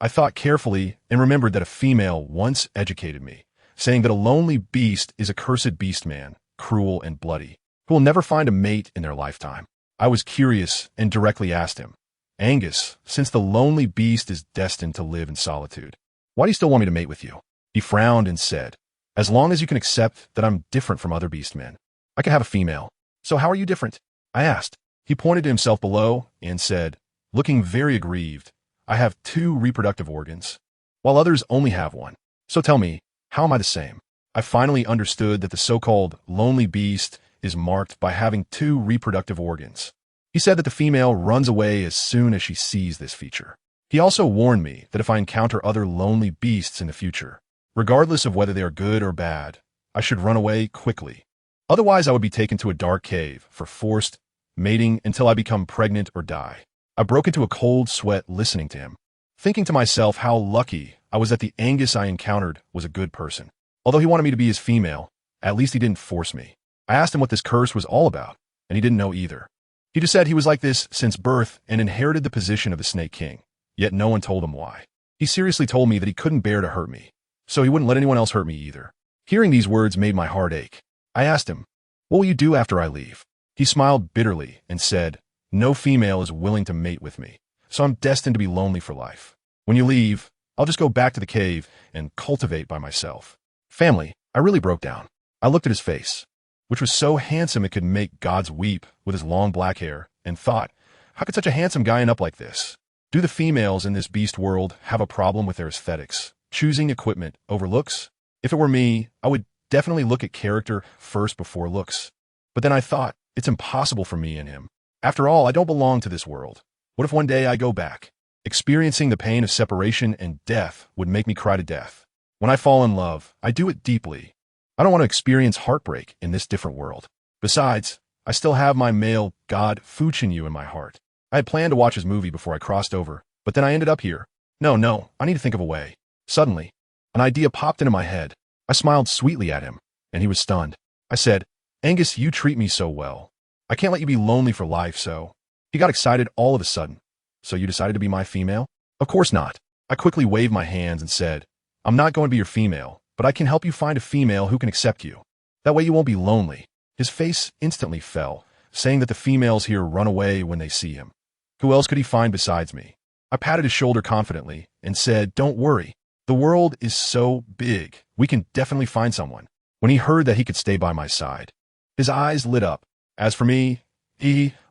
I thought carefully and remembered that a female once educated me, saying that a lonely beast is a cursed beast man, cruel and bloody, who will never find a mate in their lifetime. I was curious and directly asked him, Angus, since the lonely beast is destined to live in solitude, why do you still want me to mate with you? He frowned and said, as long as you can accept that I'm different from other beast men, I can have a female. So how are you different? I asked. He pointed to himself below and said, looking very aggrieved, I have 2 reproductive organs, while others only have 1. So tell me, how am I the same? I finally understood that the so-called lonely beast is marked by having 2 reproductive organs. He said that the female runs away as soon as she sees this feature. He also warned me that if I encounter other lonely beasts in the future, regardless of whether they are good or bad, I should run away quickly. Otherwise, I would be taken to a dark cave for forced mating until I become pregnant or die. I broke into a cold sweat listening to him, thinking to myself how lucky I was that the Angus I encountered was a good person. Although he wanted me to be his female, at least he didn't force me. I asked him what this curse was all about, and he didn't know either. He just said he was like this since birth and inherited the position of the Snake King, yet no one told him why. He seriously told me that he couldn't bear to hurt me, so he wouldn't let anyone else hurt me either. Hearing these words made my heart ache. I asked him, what will you do after I leave? He smiled bitterly and said, no female is willing to mate with me, so I'm destined to be lonely for life. When you leave, I'll just go back to the cave and cultivate by myself. Family, I really broke down. I looked at his face, which was so handsome it could make gods weep with his long black hair, and thought, how could such a handsome guy end up like this? Do the females in this beast world have a problem with their aesthetics, choosing equipment over looks? If it were me, I would definitely look at character first before looks. But then I thought, it's impossible for me and him. After all, I don't belong to this world. What if one day I go back? Experiencing the pain of separation and death would make me cry to death. When I fall in love, I do it deeply. I don't want to experience heartbreak in this different world. Besides, I still have my male god Fuchinyu in my heart. I had planned to watch his movie before I crossed over, but then I ended up here. No, I need to think of a way. Suddenly, an idea popped into my head. I smiled sweetly at him, and he was stunned. I said, Angus, you treat me so well. I can't let you be lonely for life, so... He got excited all of a sudden. So you decided to be my female? Of course not. I quickly waved my hands and said, I'm not going to be your female, but I can help you find a female who can accept you. That way you won't be lonely. His face instantly fell, saying that the females here run away when they see him. Who else could he find besides me? I patted his shoulder confidently and said, don't worry. The world is so big, we can definitely find someone. When he heard that he could stay by my side, his eyes lit up. As for me,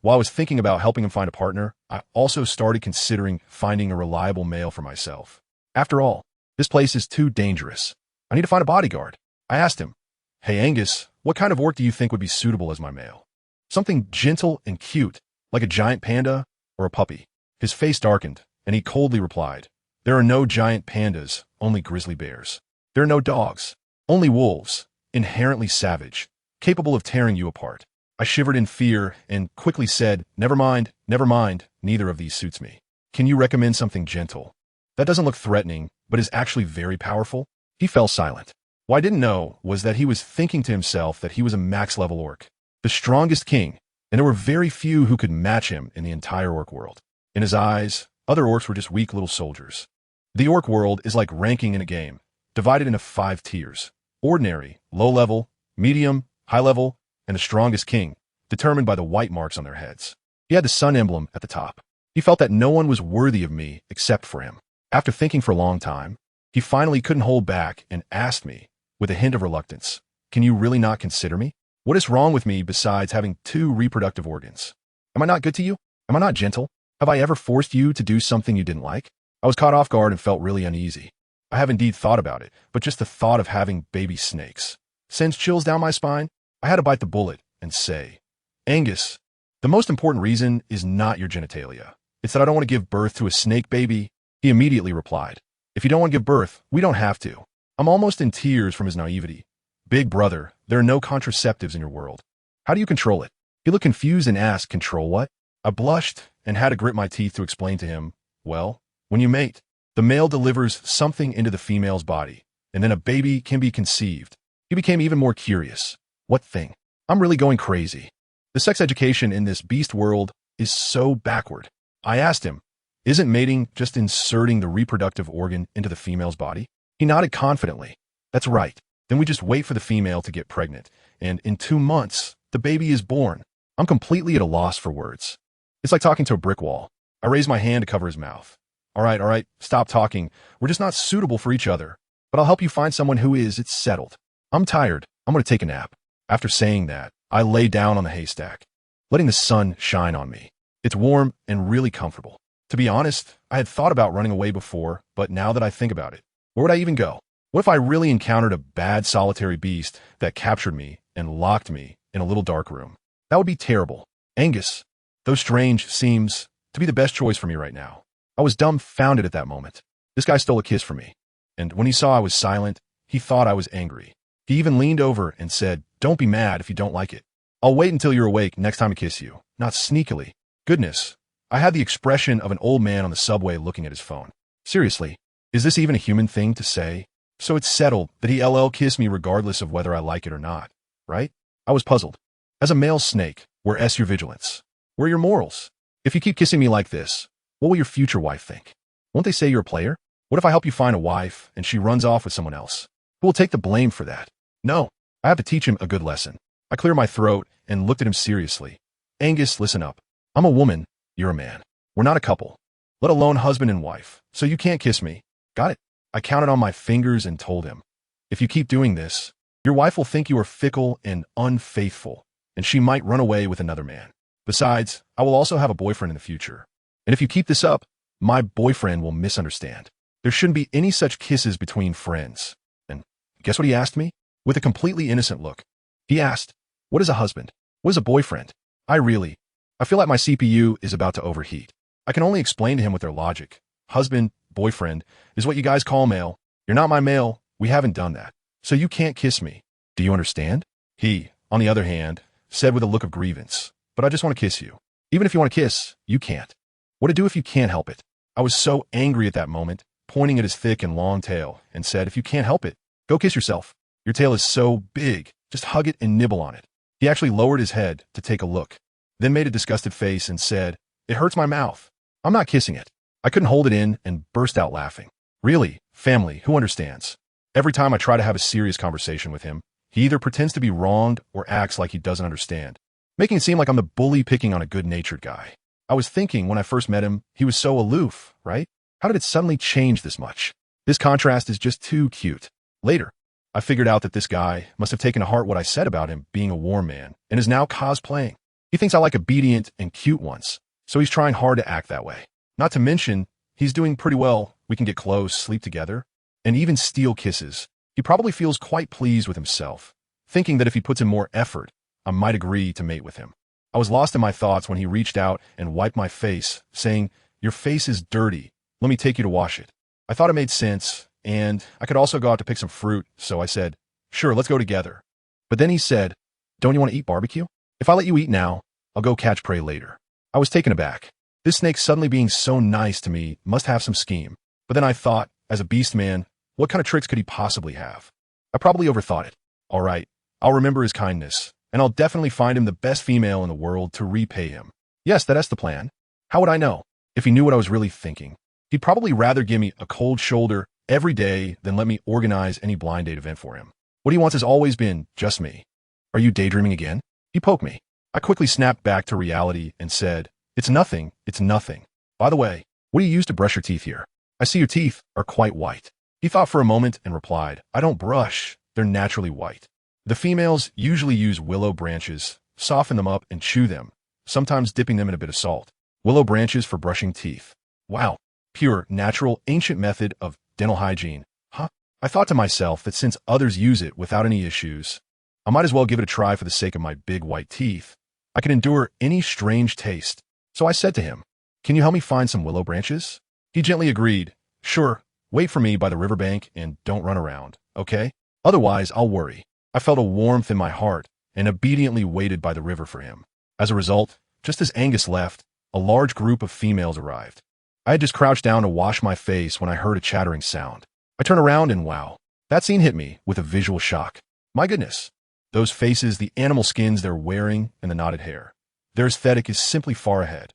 while I was thinking about helping him find a partner, I also started considering finding a reliable male for myself. After all, this place is too dangerous. I need to find a bodyguard. I asked him, hey Angus, what kind of orc do you think would be suitable as my male? Something gentle and cute, like a giant panda or a puppy. His face darkened, and he coldly replied, there are no giant pandas, only grizzly bears. There are no dogs, only wolves, inherently savage, capable of tearing you apart. I shivered in fear and quickly said, never mind, neither of these suits me. Can you recommend something gentle? That doesn't look threatening, but is actually very powerful? He fell silent. What I didn't know was that he was thinking to himself that he was a max-level orc, the strongest king, and there were very few who could match him in the entire orc world. In his eyes, other orcs were just weak little soldiers. The orc world is like ranking in a game, divided into 5 tiers: ordinary, low level, medium, high level, and the strongest king, determined by the white marks on their heads. He had the sun emblem at the top. He felt that no one was worthy of me except for him. After thinking for a long time, he finally couldn't hold back and asked me, with a hint of reluctance, can you really not consider me? What is wrong with me besides having 2 reproductive organs? Am I not good to you? Am I not gentle? Have I ever forced you to do something you didn't like? I was caught off guard and felt really uneasy. I have indeed thought about it, but just the thought of having baby snakes sends chills down my spine. I had to bite the bullet and say, Angus, the most important reason is not your genitalia. It's that I don't want to give birth to a snake baby He immediately replied, "If you don't want to give birth, we don't have to." I'm almost in tears from his naivety. "Big brother, there are no contraceptives in your world. How do you control it?" He looked confused and asked, "Control what?" I blushed and had to grit my teeth to explain to him, "Well, when you mate, the male delivers something into the female's body, and then a baby can be conceived." He became even more curious. "What thing?" I'm really going crazy. The sex education in this beast world is so backward. I asked him, "Isn't mating just inserting the reproductive organ into the female's body?" He nodded confidently. "That's right. Then we just wait for the female to get pregnant, and in 2 months, the baby is born." I'm completely at a loss for words. It's like talking to a brick wall. I raised my hand to cover his mouth. All right, stop talking. We're just not suitable for each other. But I'll help you find someone who is. It's settled. I'm tired. I'm going to take a nap." After saying that, I lay down on the haystack, letting the sun shine on me. It's warm and really comfortable. To be honest, I had thought about running away before, but now that I think about it, where would I even go? What if I really encountered a bad solitary beast that captured me and locked me in a little dark room? That would be terrible. Angus, though strange, seems to be the best choice for me right now. I was dumbfounded at that moment. This guy stole a kiss from me. And when he saw I was silent, he thought I was angry. He even leaned over and said, "Don't be mad if you don't like it. I'll wait until you're awake next time to kiss you." Not sneakily. Goodness, I had the expression of an old man on the subway looking at his phone. Seriously, is this even a human thing to say? So it's settled that he LL kissed me regardless of whether I like it or not, right? I was puzzled. As a male snake, where S your vigilance? Where are your morals? If you keep kissing me like this, what will your future wife think? Won't they say you're a player? What if I help you find a wife and she runs off with someone else? Who will take the blame for that? No, I have to teach him a good lesson. I cleared my throat and looked at him seriously. "Angus, listen up. I'm a woman, you're a man. We're not a couple, let alone husband and wife, so you can't kiss me. Got it?" I counted on my fingers and told him, "If you keep doing this, your wife will think you are fickle and unfaithful, and she might run away with another man. Besides, I will also have a boyfriend in the future. And if you keep this up, my boyfriend will misunderstand. There shouldn't be any such kisses between friends." And guess what he asked me? With a completely innocent look. He asked, "What is a husband? What is a boyfriend?" I feel like my CPU is about to overheat. I can only explain to him with their logic. Husband, boyfriend, is what you guys call male. You're not my male. We haven't done that. So you can't kiss me. Do you understand? He, on the other hand, said with a look of grievance, "But I just want to kiss you. Even if you want to kiss, you can't. What to do if you can't help it?" I was so angry at that moment, pointing at his thick and long tail, and said, "If you can't help it, go kiss yourself. Your tail is so big, just hug it and nibble on it." He actually lowered his head to take a look, then made a disgusted face and said, "It hurts my mouth. I'm not kissing it." I couldn't hold it in and burst out laughing. Really, family, who understands? Every time I try to have a serious conversation with him, he either pretends to be wronged or acts like he doesn't understand, making it seem like I'm the bully picking on a good-natured guy. I was thinking when I first met him, he was so aloof, right? How did it suddenly change this much? This contrast is just too cute. Later, I figured out that this guy must have taken to heart what I said about him being a warm man and is now cosplaying. He thinks I like obedient and cute ones, so he's trying hard to act that way. Not to mention, he's doing pretty well. We can get close, sleep together, and even steal kisses. He probably feels quite pleased with himself, thinking that if he puts in more effort, I might agree to mate with him. I was lost in my thoughts when he reached out and wiped my face, saying, "Your face is dirty. Let me take you to wash it." I thought it made sense, and I could also go out to pick some fruit, so I said, "Sure, let's go together." But then he said, "Don't you want to eat barbecue? If I let you eat now, I'll go catch prey later." I was taken aback. This snake suddenly being so nice to me must have some scheme. But then I thought, as a beast man, what kind of tricks could he possibly have? I probably overthought it. All right, I'll remember his kindness, and I'll definitely find him the best female in the world to repay him. Yes, that's the plan. How would I know? If he knew what I was really thinking, he'd probably rather give me a cold shoulder every day than let me organize any blind date event for him. What he wants has always been just me. "Are you daydreaming again?" He poked me. I quickly snapped back to reality and said, It's nothing. By the way, what do you use to brush your teeth here? I see your teeth are quite white." He thought for a moment and replied, "I don't brush. They're naturally white. The females usually use willow branches, soften them up and chew them, sometimes dipping them in a bit of salt. Willow branches for brushing teeth. Wow, pure, natural, ancient method of dental hygiene. Huh? I thought to myself that since others use it without any issues, I might as well give it a try for the sake of my big white teeth. I can endure any strange taste. So I said to him, "Can you help me find some willow branches?" He gently agreed. Sure, wait for me by the riverbank and don't run around, okay? Otherwise, I'll worry. I felt a warmth in my heart and obediently waited by the river for him. As a result, just as Angus left, a large group of females arrived. I had just crouched down to wash my face when I heard a chattering sound. I turned around and wow, that scene hit me with a visual shock. My goodness. Those faces, the animal skins they're wearing, and the knotted hair. Their aesthetic is simply far ahead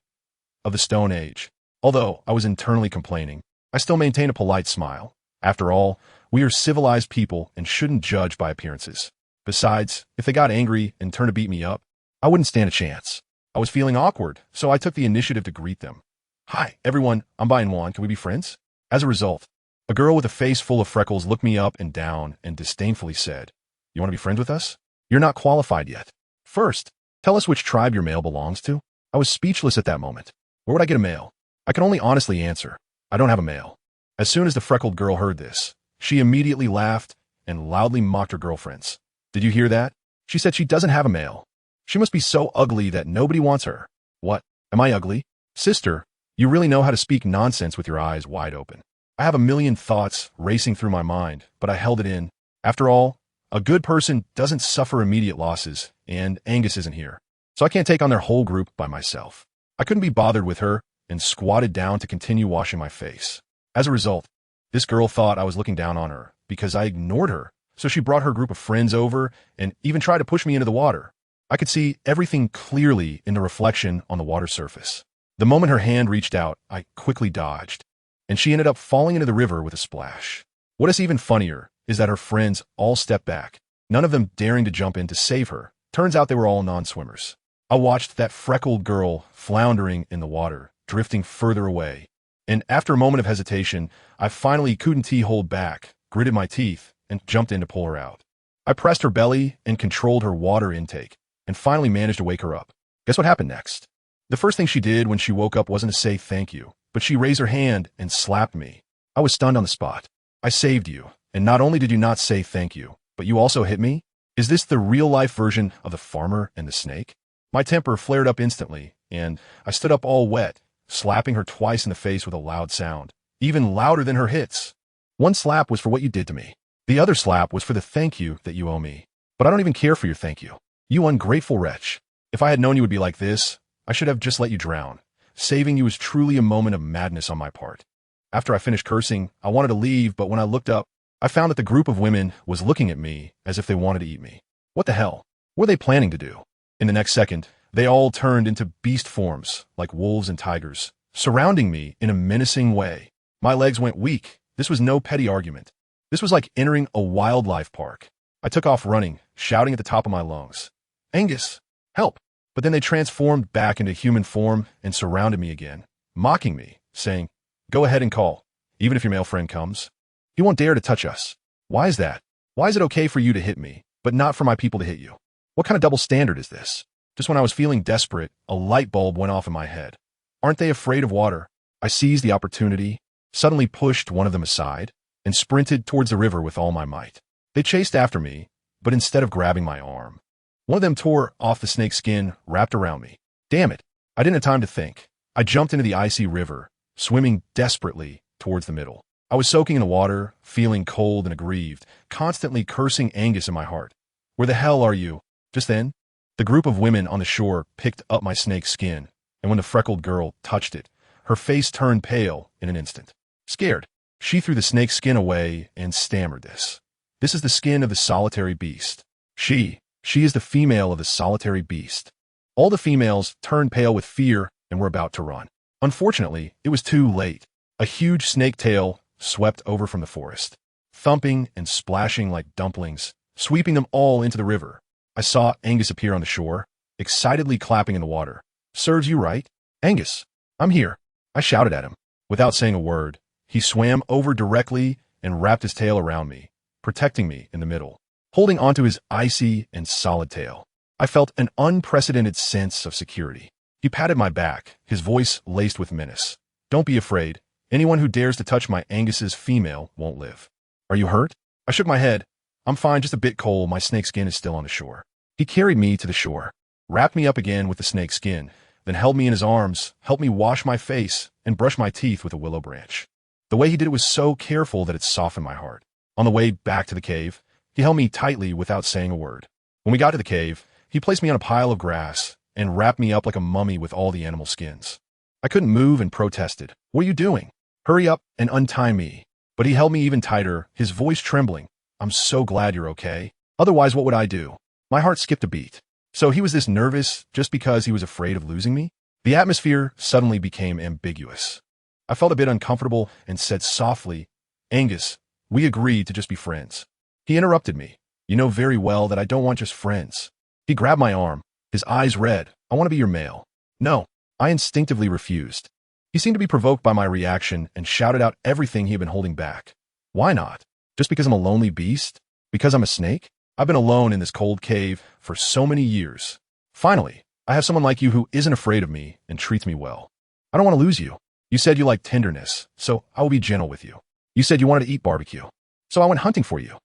of the Stone Age. Although I was internally complaining, I still maintained a polite smile. After all, we are civilized people and shouldn't judge by appearances. Besides, if they got angry and turned to beat me up, I wouldn't stand a chance. I was feeling awkward, so I took the initiative to greet them. Hi, everyone, I'm Bai Yina, can we be friends? As a result, a girl with a face full of freckles looked me up and down and disdainfully said, You want to be friends with us? You're not qualified yet. First, tell us which tribe your male belongs to. I was speechless at that moment. Where would I get a male? I can only honestly answer, I don't have a male. As soon as the freckled girl heard this, she immediately laughed and loudly mocked her girlfriends. Did you hear that? She said she doesn't have a male. She must be so ugly that nobody wants her. What? Am I ugly? Sister, you really know how to speak nonsense with your eyes wide open. I have a million thoughts racing through my mind, but I held it in. After all, a good person doesn't suffer immediate losses, and Angus isn't here. So I can't take on their whole group by myself. I couldn't be bothered with her and squatted down to continue washing my face. As a result, this girl thought I was looking down on her because I ignored her, so she brought her group of friends over and even tried to push me into the water. I could see everything clearly in the reflection on the water surface. The moment her hand reached out, I quickly dodged, and she ended up falling into the river with a splash. What is even funnier is that her friends all stepped back, none of them daring to jump in to save her. Turns out they were all non-swimmers. I watched that freckled girl floundering in the water, drifting further away. And after a moment of hesitation, I finally couldn't hold back, gritted my teeth, and jumped in to pull her out. I pressed her belly and controlled her water intake, and finally managed to wake her up. Guess what happened next? The first thing she did when she woke up wasn't to say thank you, but she raised her hand and slapped me. I was stunned on the spot. I saved you, and not only did you not say thank you, but you also hit me? Is this the real-life version of the farmer and the snake? My temper flared up instantly, and I stood up all wet, slapping her twice in the face with a loud sound, even louder than her hits. One slap was for what you did to me. The other slap was for the thank you that you owe me. But I don't even care for your thank you. You ungrateful wretch. If I had known you would be like this, I should have just let you drown. Saving you was truly a moment of madness on my part. After I finished cursing, I wanted to leave, but when I looked up, I found that the group of women was looking at me as if they wanted to eat me. What the hell? What were they planning to do? In the next second, they all turned into beast forms, like wolves and tigers, surrounding me in a menacing way. My legs went weak. This was no petty argument. This was like entering a wildlife park. I took off running, shouting at the top of my lungs, Angus, help! But then they transformed back into human form and surrounded me again, mocking me, saying, Go ahead and call, even if your male friend comes. He won't dare to touch us. Why is that? Why is it okay for you to hit me, but not for my people to hit you? What kind of double standard is this? Just when I was feeling desperate, a light bulb went off in my head. Aren't they afraid of water? I seized the opportunity, suddenly pushed one of them aside, and sprinted towards the river with all my might. They chased after me, but instead of grabbing my arm, one of them tore off the snake's skin wrapped around me. Damn it, I didn't have time to think. I jumped into the icy river, swimming desperately towards the middle. I was soaking in the water, feeling cold and aggrieved, constantly cursing Angus in my heart. Where the hell are you? Just then, the group of women on the shore picked up my snake's skin, and when the freckled girl touched it, her face turned pale in an instant. Scared, she threw the snake's skin away and stammered this. This is the skin of the solitary beast. She is the female of the solitary beast. All the females turned pale with fear and were about to run. Unfortunately, it was too late. A huge snake tail swept over from the forest, thumping and splashing like dumplings, sweeping them all into the river. I saw Angus appear on the shore, excitedly clapping in the water. Serves you right? Angus, I'm here. I shouted at him. Without saying a word, he swam over directly and wrapped his tail around me, protecting me in the middle, holding onto his icy and solid tail. I felt an unprecedented sense of security. He patted my back, his voice laced with menace. Don't be afraid. Anyone who dares to touch my Angus's female won't live. Are you hurt? I shook my head. I'm fine, just a bit cold. My snake skin is still on the shore. He carried me to the shore, wrapped me up again with the snake skin, then held me in his arms, helped me wash my face, and brush my teeth with a willow branch. The way he did it was so careful that it softened my heart. On the way back to the cave, he held me tightly without saying a word. When we got to the cave, he placed me on a pile of grass and wrapped me up like a mummy with all the animal skins. I couldn't move and protested. "What are you doing? Hurry up and untie me." But he held me even tighter, his voice trembling. "I'm so glad you're okay. Otherwise, what would I do?" My heart skipped a beat. So he was this nervous just because he was afraid of losing me? The atmosphere suddenly became ambiguous. I felt a bit uncomfortable and said softly, "Angus, we agreed to just be friends." He interrupted me. "You know very well that I don't want just friends." He grabbed my arm, his eyes red. "I want to be your male." "No." I instinctively refused. He seemed to be provoked by my reaction and shouted out everything he had been holding back. "Why not? Just because I'm a lonely beast? Because I'm a snake? I've been alone in this cold cave for so many years. Finally, I have someone like you who isn't afraid of me and treats me well. I don't want to lose you. You said you like tenderness, so I will be gentle with you. You said you wanted to eat barbecue, so I went hunting for you."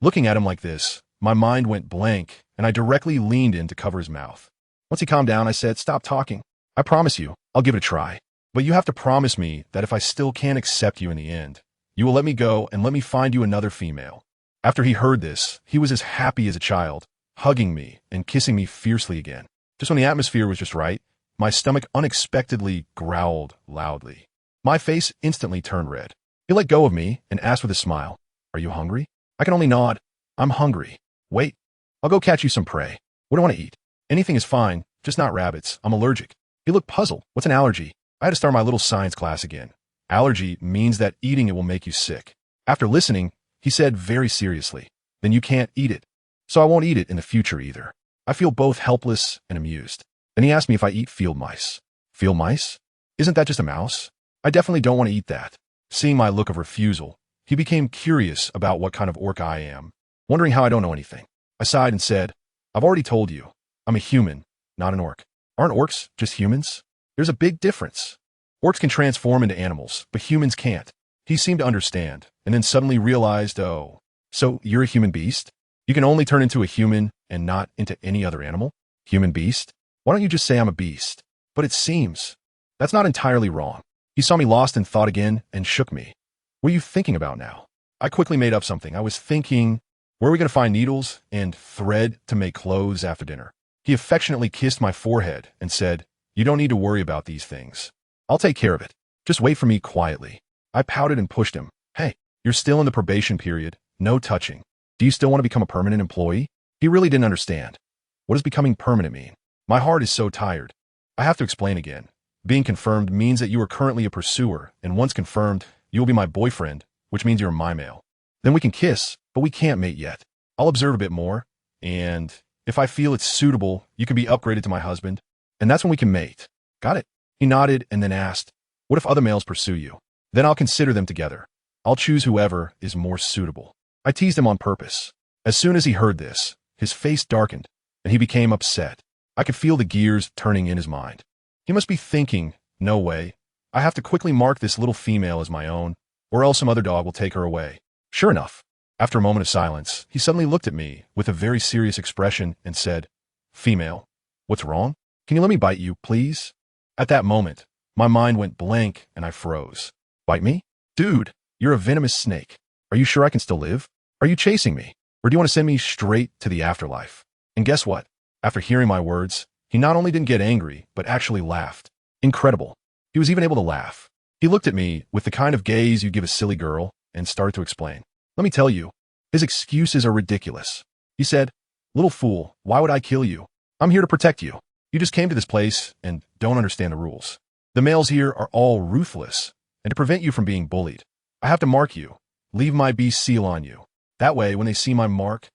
Looking at him like this, my mind went blank, and I directly leaned in to cover his mouth. Once he calmed down, I said, "Stop talking. I promise you, I'll give it a try. But you have to promise me that if I still can't accept you in the end, you will let me go and let me find you another female." After he heard this, he was as happy as a child, hugging me and kissing me fiercely again. Just when the atmosphere was just right, my stomach unexpectedly growled loudly. My face instantly turned red. He let go of me and asked with a smile, "Are you hungry?" I can only nod. "I'm hungry." "Wait, I'll go catch you some prey. What do I want to eat?" "Anything is fine, just not rabbits. I'm allergic." He looked puzzled. "What's an allergy?" I had to start my little science class again. Allergy means that eating it will make you sick. After listening, he said very seriously, "Then you can't eat it. So I won't eat it in the future either." I feel both helpless and amused. Then he asked me if I eat field mice. Field mice? Isn't that just a mouse? I definitely don't want to eat that. Seeing my look of refusal, he became curious about what kind of orc I am, wondering how I don't know anything. I sighed and said, "I've already told you. I'm a human, not an orc." "Aren't orcs just humans?" "There's a big difference. Orcs can transform into animals, but humans can't." He seemed to understand, and then suddenly realized, "Oh, so you're a human beast? You can only turn into a human and not into any other animal? Human beast? Why don't you just say I'm a beast?" "But it seems." "That's not entirely wrong." He saw me lost in thought again and shook me. "What are you thinking about now?" I quickly made up something. I was thinking, where are we going to find needles and thread to make clothes after dinner? He affectionately kissed my forehead and said, "You don't need to worry about these things. I'll take care of it. Just wait for me quietly." I pouted and pushed him. "Hey, you're still in the probation period. No touching. Do you still want to become a permanent employee?" He really didn't understand. What does becoming permanent mean? My heart is so tired. I have to explain again. Being confirmed means that you are currently a pursuer, and once confirmed, you will be my boyfriend, which means you're my male. Then we can kiss, but we can't mate yet. I'll observe a bit more, and if I feel it's suitable, you can be upgraded to my husband, and that's when we can mate. Got it? He nodded and then asked, "What if other males pursue you?" "Then I'll consider them together. I'll choose whoever is more suitable." I teased him on purpose. As soon as he heard this, his face darkened, and he became upset. I could feel the gears turning in his mind. He must be thinking, "No way. I have to quickly mark this little female as my own, or else some other dog will take her away." Sure enough, after a moment of silence, he suddenly looked at me with a very serious expression and said, "Female, what's wrong? Can you let me bite you, please?" At that moment, my mind went blank and I froze. "Bite me? Dude, you're a venomous snake. Are you sure I can still live? Are you chasing me? Or do you want to send me straight to the afterlife?" And guess what? After hearing my words, he not only didn't get angry, but actually laughed. Incredible. He was even able to laugh. He looked at me with the kind of gaze you give a silly girl and started to explain. "Let me tell you, his excuses are ridiculous." He said, "Little fool, why would I kill you? I'm here to protect you. You just came to this place and don't understand the rules. The males here are all ruthless, and to prevent you from being bullied, I have to mark you, leave my beast seal on you. That way, when they see my mark,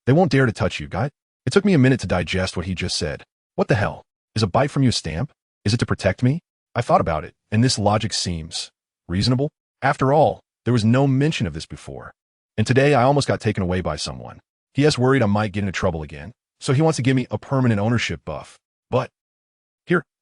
they won't dare to touch you, got it?" It took me a minute to digest what he just said. What the hell? Is a bite from you a stamp? Is it to protect me? I thought about it, and this logic seems reasonable. After all, there was no mention of this before. And today I almost got taken away by someone. He is worried I might get into trouble again, so he wants to give me a permanent ownership buff. But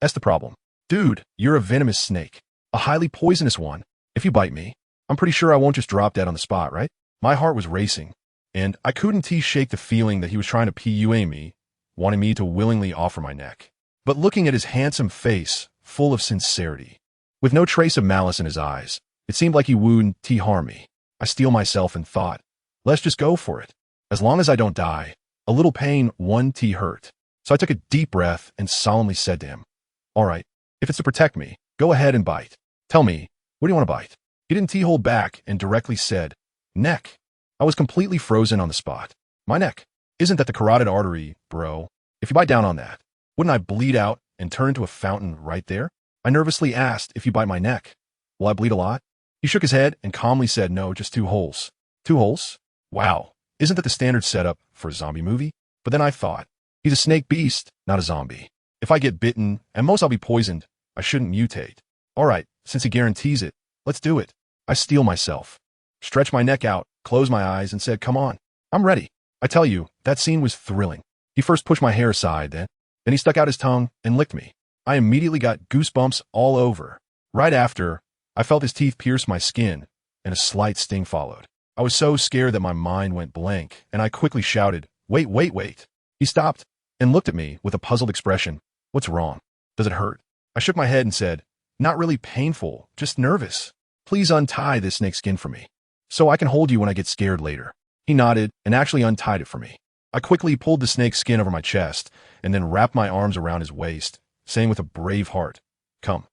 that's the problem. Dude, you're a venomous snake. A highly poisonous one. If you bite me, I'm pretty sure I won't just drop dead on the spot, right? My heart was racing, and I couldn't shake the feeling that he was trying to PUA me, wanting me to willingly offer my neck. But looking at his handsome face, full of sincerity, With no trace of malice in his eyes, it seemed like he wouldn't harm me. I steel myself and thought, let's just go for it. As long as I don't die, a little pain won't hurt. So I took a deep breath and solemnly said to him, all right, if it's to protect me, go ahead and bite. Tell me, what do you want to bite? He didn't hold back and directly said, neck. I was completely frozen on the spot. My neck. Isn't that the carotid artery, bro? If you bite down on that, wouldn't I bleed out and turn into a fountain right there? I nervously asked, if you bite my neck, will I bleed a lot? He shook his head and calmly said, no, just 2 holes. 2 holes? Wow. Isn't that the standard setup for a zombie movie? But then I thought, he's a snake beast, not a zombie. If I get bitten, and most I'll be poisoned, I shouldn't mutate. All right, since he guarantees it, let's do it. I steel myself, stretched my neck out, closed my eyes, and said, come on, I'm ready. I tell you, that scene was thrilling. He first pushed my hair aside, then he stuck out his tongue and licked me. I immediately got goosebumps all over. Right after, I felt his teeth pierce my skin, and a slight sting followed. I was so scared that my mind went blank, and I quickly shouted, wait, wait, wait. He stopped and looked at me with a puzzled expression. What's wrong? Does it hurt? I shook my head and said, not really painful, just nervous. Please untie this snake skin for me, so I can hold you when I get scared later. He nodded and actually untied it for me. I quickly pulled the snake skin over my chest and then wrapped my arms around his waist, saying with a brave heart, come.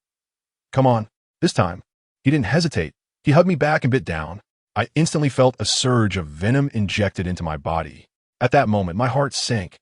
Come on. This time, he didn't hesitate. He hugged me back and bit down. I instantly felt a surge of venom injected into my body. At that moment, my heart sank,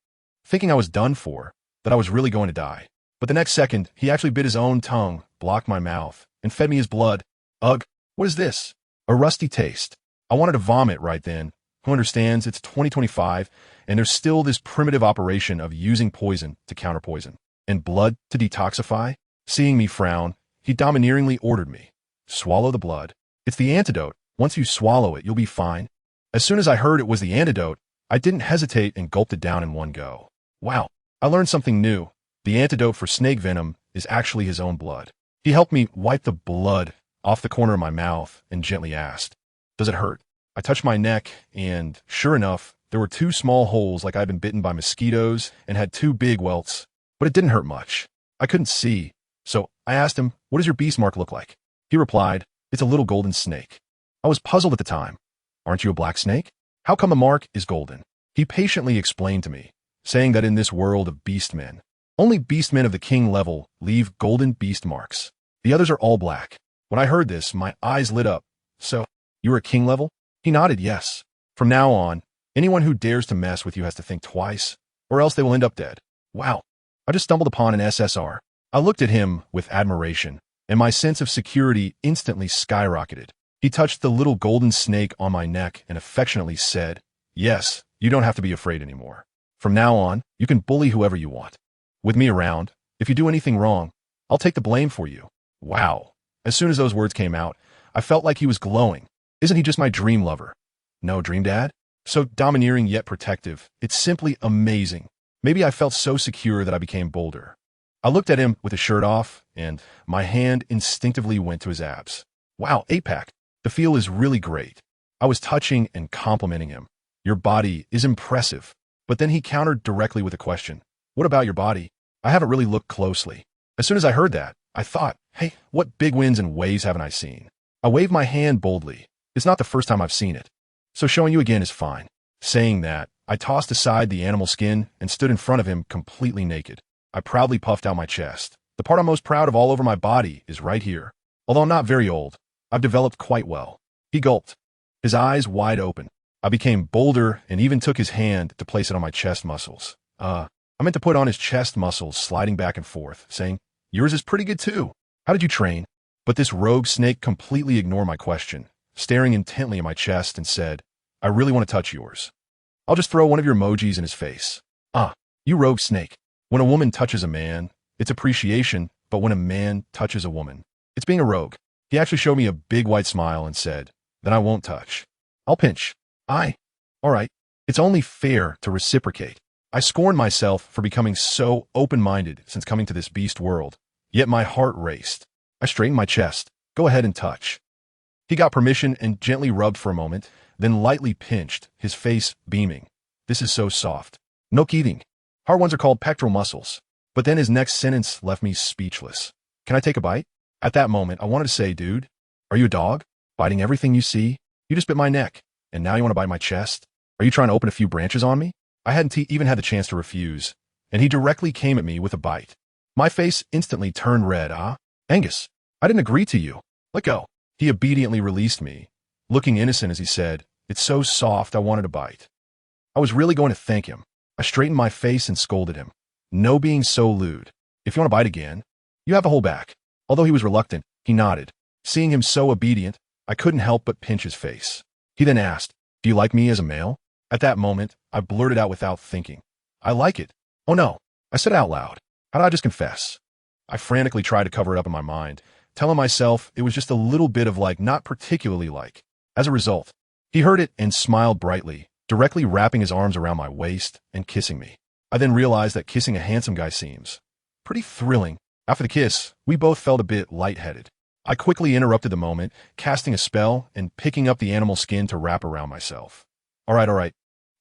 thinking I was done for, that I was really going to die. But the next second, he actually bit his own tongue, blocked my mouth, and fed me his blood. Ugh, what is this? A rusty taste. I wanted to vomit right then. Who understands it's 2025, and there's still this primitive operation of using poison to counter poison, and blood to detoxify? Seeing me frown, he domineeringly ordered me, swallow the blood. It's the antidote. Once you swallow it, you'll be fine. As soon as I heard it was the antidote, I didn't hesitate and gulped it down in one go. Wow, I learned something new. The antidote for snake venom is actually his own blood. He helped me wipe the blood off the corner of my mouth and gently asked, does it hurt? I touched my neck, and sure enough, there were 2 small holes like I'd been bitten by mosquitoes and had 2 big welts, but it didn't hurt much. I couldn't see, so I asked him, what does your beast mark look like? He replied, it's a little golden snake. I was puzzled at the time. Aren't you a black snake? How come the mark is golden? He patiently explained to me, saying that in this world of beastmen, only beastmen of the king level leave golden beast marks. The others are all black. When I heard this, my eyes lit up. So, you were a king level? He nodded yes. From now on, anyone who dares to mess with you has to think twice, or else they will end up dead. Wow. I just stumbled upon an SSR. I looked at him with admiration, and my sense of security instantly skyrocketed. He touched the little golden snake on my neck and affectionately said, yes, you don't have to be afraid anymore. From now on, you can bully whoever you want. With me around, if you do anything wrong, I'll take the blame for you. Wow. As soon as those words came out, I felt like he was glowing. Isn't he just my dream lover? No, dream dad? So domineering yet protective. It's simply amazing. Maybe I felt so secure that I became bolder. I looked at him with his shirt off, and my hand instinctively went to his abs. Wow, 8-pack. The feel is really great. I was touching and complimenting him. Your body is impressive. But then he countered directly with a question. What about your body? I haven't really looked closely. As soon as I heard that, I thought, hey, what big winds and waves haven't I seen? I waved my hand boldly. It's not the first time I've seen it. So showing you again is fine. Saying that, I tossed aside the animal skin and stood in front of him completely naked. I proudly puffed out my chest. The part I'm most proud of all over my body is right here. Although I'm not very old, I've developed quite well. He gulped, his eyes wide open. I became bolder and even took his hand to place it on my chest muscles. I meant to put on his chest muscles, sliding back and forth, saying, yours is pretty good too. How did you train? But this rogue snake completely ignored my question, staring intently at my chest and said, I really want to touch yours. I'll just throw one of your emojis in his face. You rogue snake. When a woman touches a man, it's appreciation, but when a man touches a woman, it's being a rogue. He actually showed me a big white smile and said, then I won't touch. I'll pinch. All right. It's only fair to reciprocate. I scorn myself for becoming so open-minded since coming to this beast world, yet my heart raced. I straightened my chest. Go ahead and touch. He got permission and gently rubbed for a moment, then lightly pinched, his face beaming. This is so soft. No kidding. Hard ones are called pectoral muscles. But then his next sentence left me speechless. Can I take a bite? At that moment, I wanted to say, dude, are you a dog? Biting everything you see? You just bit my neck, and now you want to bite my chest? Are you trying to open a few branches on me? I hadn't even had the chance to refuse, and he directly came at me with a bite. My face instantly turned red. Angus, I didn't agree to you. Let go. He obediently released me, looking innocent as he said, it's so soft I wanted to bite. I was really going to thank him. I straightened my face and scolded him. No being so lewd. If you want to bite again, you have to hold back. Although he was reluctant, he nodded. Seeing him so obedient, I couldn't help but pinch his face. He then asked, do you like me as a male? At that moment, I blurted out without thinking. I like it. Oh no, I said it out loud. How did I just confess? I frantically tried to cover it up in my mind, telling myself it was just a little bit of like, not particularly like. As a result, he heard it and smiled brightly, directly wrapping his arms around my waist and kissing me. I then realized that kissing a handsome guy seems pretty thrilling. After the kiss, we both felt a bit lightheaded. I quickly interrupted the moment, casting a spell and picking up the animal skin to wrap around myself. All right.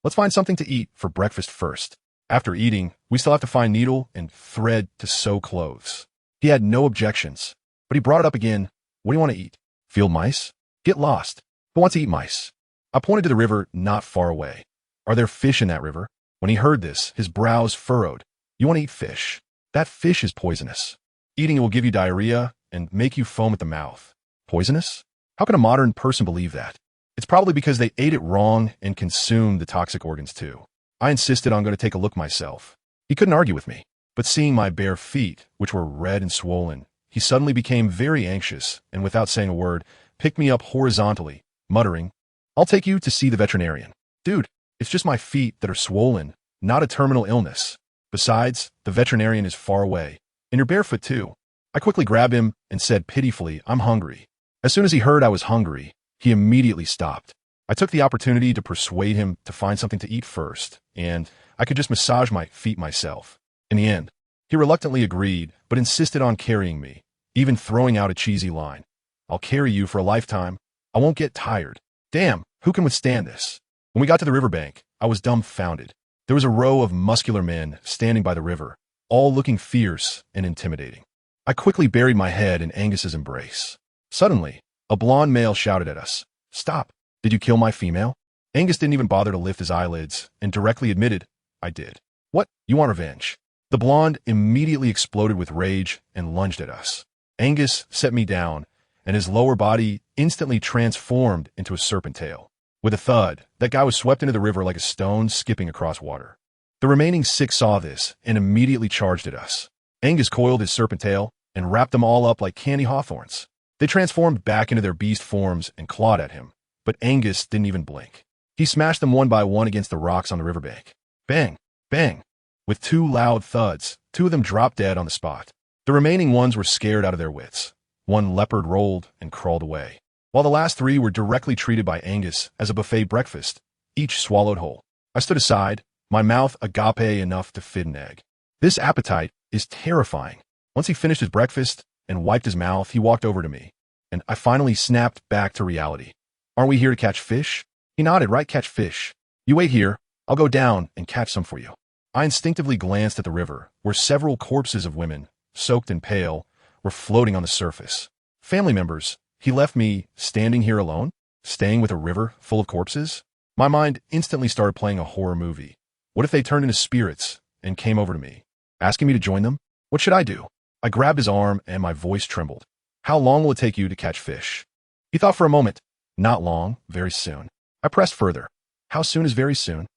Let's find something to eat for breakfast first. After eating, we still have to find needle and thread to sew clothes. He had no objections, but he brought it up again. What do you want to eat? Field mice? Get lost. Who wants to eat mice? I pointed to the river not far away. Are there fish in that river? When he heard this, his brows furrowed. You want to eat fish? That fish is poisonous. Eating it will give you diarrhea and make you foam at the mouth. Poisonous? How can a modern person believe that? It's probably because they ate it wrong and consumed the toxic organs too. I insisted on going to take a look myself. He couldn't argue with me, but seeing my bare feet, which were red and swollen, he suddenly became very anxious and without saying a word, picked me up horizontally, muttering, I'll take you to see the veterinarian. Dude, it's just my feet that are swollen, not a terminal illness. Besides, the veterinarian is far away, and you're barefoot too. I quickly grabbed him and said pitifully, I'm hungry. As soon as he heard I was hungry, he immediately stopped. I took the opportunity to persuade him to find something to eat first, and I could just massage my feet myself. In the end, he reluctantly agreed, but insisted on carrying me, even throwing out a cheesy line. I'll carry you for a lifetime. I won't get tired. Damn, who can withstand this? When we got to the riverbank, I was dumbfounded. There was a row of muscular men standing by the river, all looking fierce and intimidating. I quickly buried my head in Angus's embrace. Suddenly, a blonde male shouted at us, Stop! Did you kill my female? Angus didn't even bother to lift his eyelids and directly admitted, I did. What? You want revenge? The blonde immediately exploded with rage and lunged at us. Angus set me down, and his lower body instantly transformed into a serpent tail. With a thud, that guy was swept into the river like a stone skipping across water. The remaining 6 saw this and immediately charged at us. Angus coiled his serpent tail and wrapped them all up like candy hawthorns. They transformed back into their beast forms and clawed at him, but Angus didn't even blink. He smashed them one by one against the rocks on the riverbank. Bang! Bang! With 2 loud thuds, 2 of them dropped dead on the spot. The remaining ones were scared out of their wits. One leopard rolled and crawled away, while the last 3 were directly treated by Angus as a buffet breakfast, each swallowed whole. I stood aside, my mouth agape enough to fit an egg. This appetite is terrifying. Once he finished his breakfast and wiped his mouth, he walked over to me, and I finally snapped back to reality. Aren't we here to catch fish? He nodded, right, catch fish. You wait here, I'll go down and catch some for you. I instinctively glanced at the river, where several corpses of women, soaked and pale, were floating on the surface. Family members, he left me standing here alone, staying with a river full of corpses? My mind instantly started playing a horror movie. What if they turned into spirits and came over to me, asking me to join them? What should I do? I grabbed his arm and my voice trembled. How long will it take you to catch fish? He thought for a moment. Not long, very soon. I pressed further. How soon is very soon?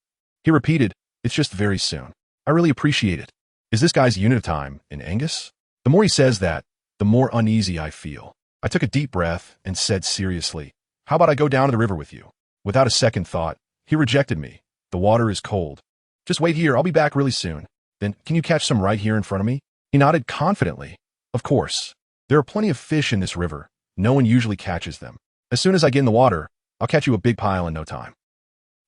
He repeated, it's just very soon. I really appreciate it. Is this guy's unit of time in Angus? The more he says that, the more uneasy I feel. I took a deep breath and said seriously, how about I go down to the river with you? Without a second thought, he rejected me. The water is cold. Just wait here, I'll be back really soon. Then, can you catch some right here in front of me? He nodded confidently. Of course. There are plenty of fish in this river. No one usually catches them. As soon as I get in the water, I'll catch you a big pile in no time.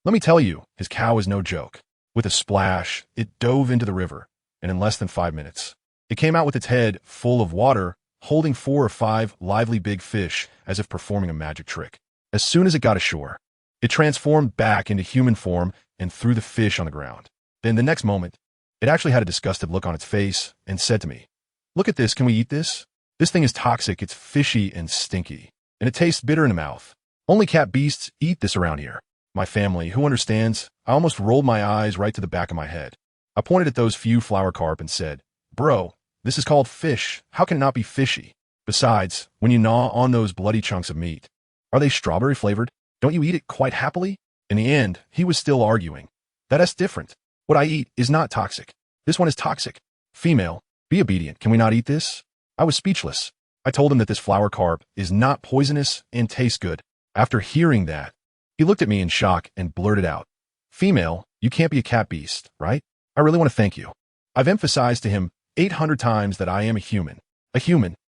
Let me tell you, his cow is no joke. With a splash, it dove into the river, and in less than 5 minutes, it came out with its head full of water, holding 4 or 5 lively big fish as if performing a magic trick. As soon as it got ashore, it transformed back into human form and threw the fish on the ground. Then the next moment, it actually had a disgusted look on its face and said to me, Look at this, can we eat this? This thing is toxic, it's fishy and stinky, and it tastes bitter in the mouth. Only cat beasts eat this around here. My family, who understands? I almost rolled my eyes right to the back of my head. I pointed at those few flower carp and said, "Bro, this is called fish. How can it not be fishy? Besides, when you gnaw on those bloody chunks of meat, are they strawberry flavored? Don't you eat it quite happily?" In the end, he was still arguing. That's different. What I eat is not toxic. This one is toxic. Female, be obedient. Can we not eat this? I was speechless. I told him that this flower carp is not poisonous and tastes good. After hearing that, he looked at me in shock and blurted out, "Female, you can't be a cat beast, right? I really want to thank you." I've emphasized to him 800 times that I am a human,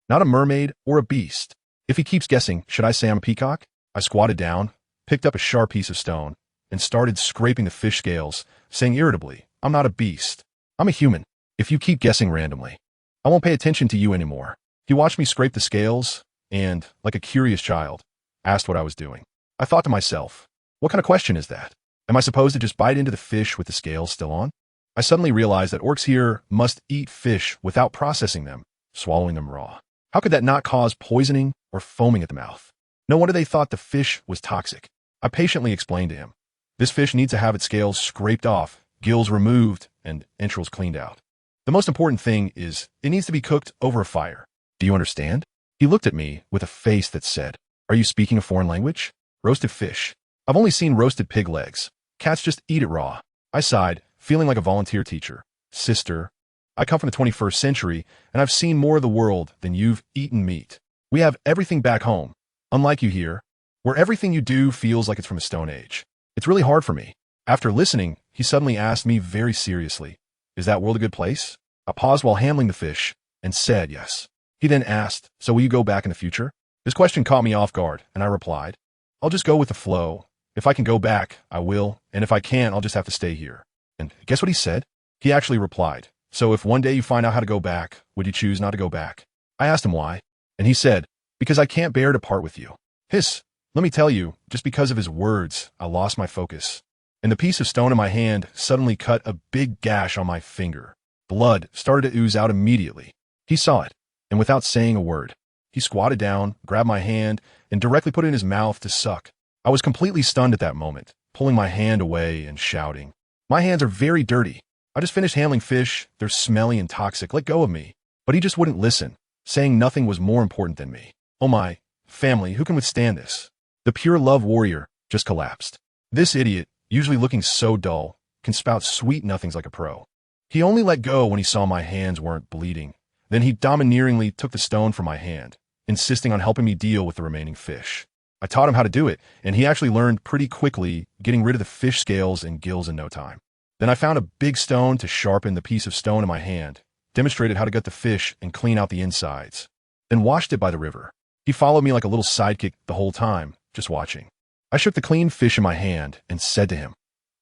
not a mermaid or a beast. If he keeps guessing, should I say I'm a peacock? I squatted down, picked up a sharp piece of stone, and started scraping the fish scales, saying irritably, "I'm not a beast. I'm a human. If you keep guessing randomly, I won't pay attention to you anymore." He watched me scrape the scales and, like a curious child, asked what I was doing. I thought to myself, what kind of question is that? Am I supposed to just bite into the fish with the scales still on? I suddenly realized that orcs here must eat fish without processing them, swallowing them raw. How could that not cause poisoning or foaming at the mouth? No wonder they thought the fish was toxic. I patiently explained to him, this fish needs to have its scales scraped off, gills removed, and entrails cleaned out. The most important thing is it needs to be cooked over a fire. Do you understand? He looked at me with a face that said, "Are you speaking a foreign language? Roasted fish. I've only seen roasted pig legs. Cats just eat it raw." I sighed, feeling like a volunteer teacher. "Sister, I come from the 21st century, and I've seen more of the world than you've eaten meat. We have everything back home, unlike you here, where everything you do feels like it's from a stone age. It's really hard for me." After listening, he suddenly asked me very seriously, "Is that world a good place?" I paused while handling the fish and said yes. He then asked, "So will you go back in the future?" This question caught me off guard, and I replied, "I'll just go with the flow. If I can go back, I will, and if I can't, I'll just have to stay here." And guess what he said? He actually replied, "So if one day you find out how to go back, would you choose not to go back?" I asked him why, and he said, "Because I can't bear to part with you." Let me tell you, just because of his words, I lost my focus, and the piece of stone in my hand suddenly cut a big gash on my finger. Blood started to ooze out immediately. He saw it, and without saying a word, he squatted down, grabbed my hand, and directly put it in his mouth to suck. I was completely stunned at that moment, pulling my hand away and shouting, "My hands are very dirty. I just finished handling fish. They're smelly and toxic. Let go of me." But he just wouldn't listen, saying nothing was more important than me. Oh my, family, who can withstand this? The pure love warrior just collapsed. This idiot, usually looking so dull, can spout sweet nothings like a pro. He only let go when he saw my hands weren't bleeding. Then he domineeringly took the stone from my hand, insisting on helping me deal with the remaining fish. I taught him how to do it, and he actually learned pretty quickly, getting rid of the fish scales and gills in no time. Then I found a big stone to sharpen the piece of stone in my hand, demonstrated how to gut the fish and clean out the insides, then washed it by the river. He followed me like a little sidekick the whole time, just watching. I shook the clean fish in my hand and said to him,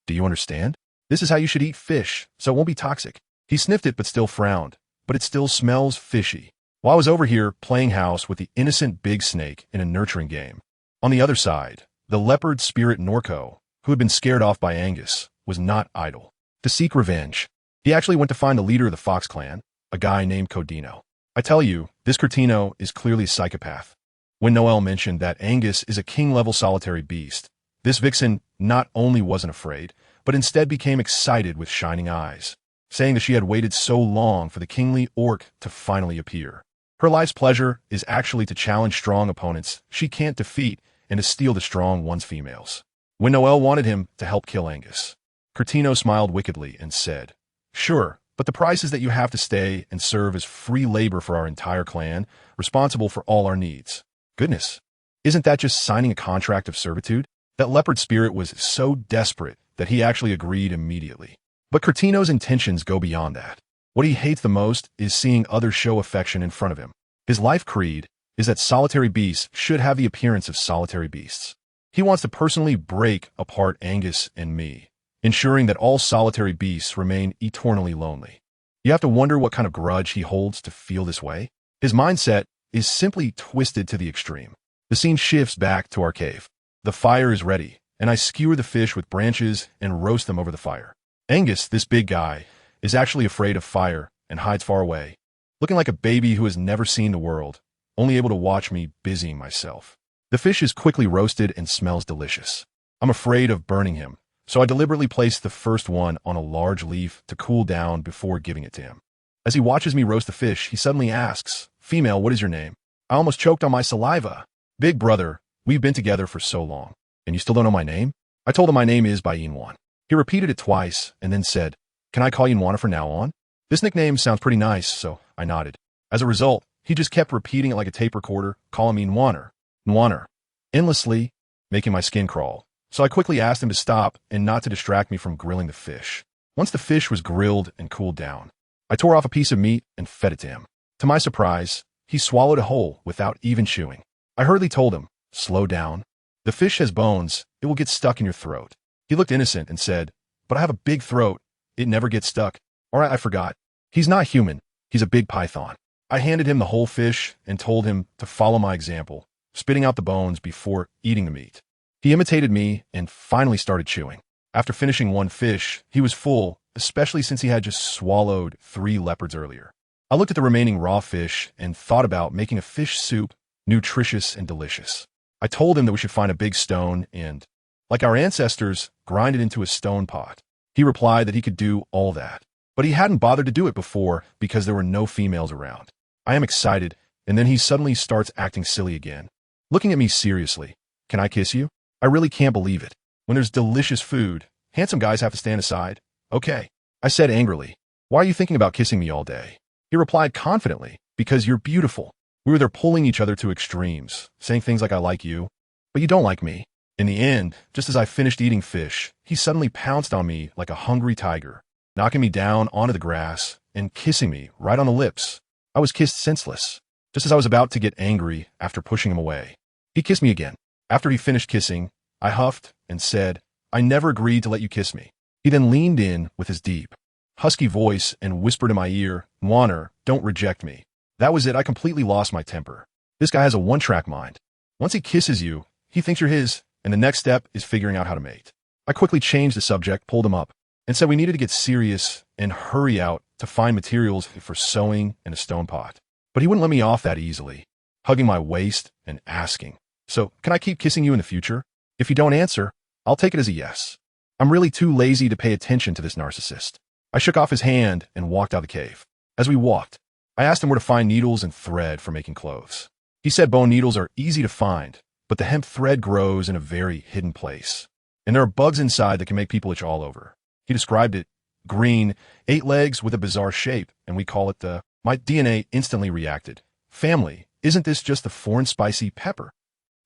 "Do you understand? This is how you should eat fish, so it won't be toxic." He sniffed it but still frowned, but it still smells fishy. While I was over here playing house with the innocent big snake in a nurturing game. On the other side, the leopard spirit Norco, who had been scared off by Angus, was not idle. To seek revenge, he actually went to find the leader of the Fox clan, a guy named Codino. I tell you, this Cretino is clearly a psychopath. When Noel mentioned that Angus is a king-level solitary beast, this vixen not only wasn't afraid, but instead became excited with shining eyes, saying that she had waited so long for the kingly orc to finally appear. Her life's pleasure is actually to challenge strong opponents she can't defeat and to steal the strong one's females. When Noel wanted him to help kill Angus, Cretino smiled wickedly and said, "Sure, but the price is that you have to stay and serve as free labor for our entire clan, responsible for all our needs." Goodness, isn't that just signing a contract of servitude? That leopard spirit was so desperate that he actually agreed immediately. But Cretino's intentions go beyond that. What he hates the most is seeing others show affection in front of him. His life creed is that solitary beasts should have the appearance of solitary beasts. He wants to personally break apart Angus and me, ensuring that all solitary beasts remain eternally lonely. You have to wonder what kind of grudge he holds to feel this way. His mindset is simply twisted to the extreme. The scene shifts back to our cave. The fire is ready, and I skewer the fish with branches and roast them over the fire. Angus, this big guy, is actually afraid of fire and hides far away. looking like a baby who has never seen the world, only able to watch me busying myself. The fish is quickly roasted and smells delicious. I'm afraid of burning him, so I deliberately place the first one on a large leaf to cool down before giving it to him. As he watches me roast the fish, he suddenly asks, "Female, what is your name?" I almost choked on my saliva. "Big brother, we've been together for so long, and you still don't know my name?" I told him my name is Bai Yina. He repeated it twice and then said, "Can I call you Nwana from now on?" This nickname sounds pretty nice, so I nodded. As a result, he just kept repeating it like a tape recorder, calling me Nwana, Nwana, endlessly, making my skin crawl. So I quickly asked him to stop and not to distract me from grilling the fish. Once the fish was grilled and cooled down, I tore off a piece of meat and fed it to him. To my surprise, he swallowed it whole without even chewing. I hurriedly told him, "Slow down. The fish has bones. It will get stuck in your throat." He looked innocent and said, "But I have a big throat. It never gets stuck." All right, I forgot. He's not human. He's a big python. I handed him the whole fish and told him to follow my example, spitting out the bones before eating the meat. He imitated me and finally started chewing. After finishing one fish, he was full, especially since he had just swallowed 3 leopards earlier. I looked at the remaining raw fish and thought about making a fish soup, nutritious and delicious. I told him that we should find a big stone and, like our ancestors, grind it into a stone pot. He replied that he could do all that, but he hadn't bothered to do it before because there were no females around. I am excited, and then he suddenly starts acting silly again, looking at me seriously. "Can I kiss you?" I really can't believe it. When there's delicious food, handsome guys have to stand aside. "Okay," I said angrily. "Why are you thinking about kissing me all day?" He replied confidently, "Because you're beautiful." We were there pulling each other to extremes, saying things like, "I like you, but you don't like me." In the end, just as I finished eating fish, he suddenly pounced on me like a hungry tiger, knocking me down onto the grass and kissing me right on the lips. I was kissed senseless, just as I was about to get angry after pushing him away. He kissed me again. After he finished kissing, I huffed and said, "I never agreed to let you kiss me." He then leaned in with his deep, husky voice and whispered in my ear, "Nwana, don't reject me." That was it. I completely lost my temper. This guy has a one-track mind. Once he kisses you, he thinks you're his, and the next step is figuring out how to mate. I quickly changed the subject, pulled him up, and said we needed to get serious and hurry out to find materials for sewing and a stone pot. But he wouldn't let me off that easily, hugging my waist and asking, "So, can I keep kissing you in the future? If you don't answer, I'll take it as a yes." I'm really too lazy to pay attention to this narcissist. I shook off his hand and walked out of the cave. As we walked, I asked him where to find needles and thread for making clothes. He said bone needles are easy to find, but the hemp thread grows in a very hidden place, and there are bugs inside that can make people itch all over. He described it, green, 8 legs with a bizarre shape, and we call it the... My DNA instantly reacted. "Family, isn't this just the foreign spicy pepper?"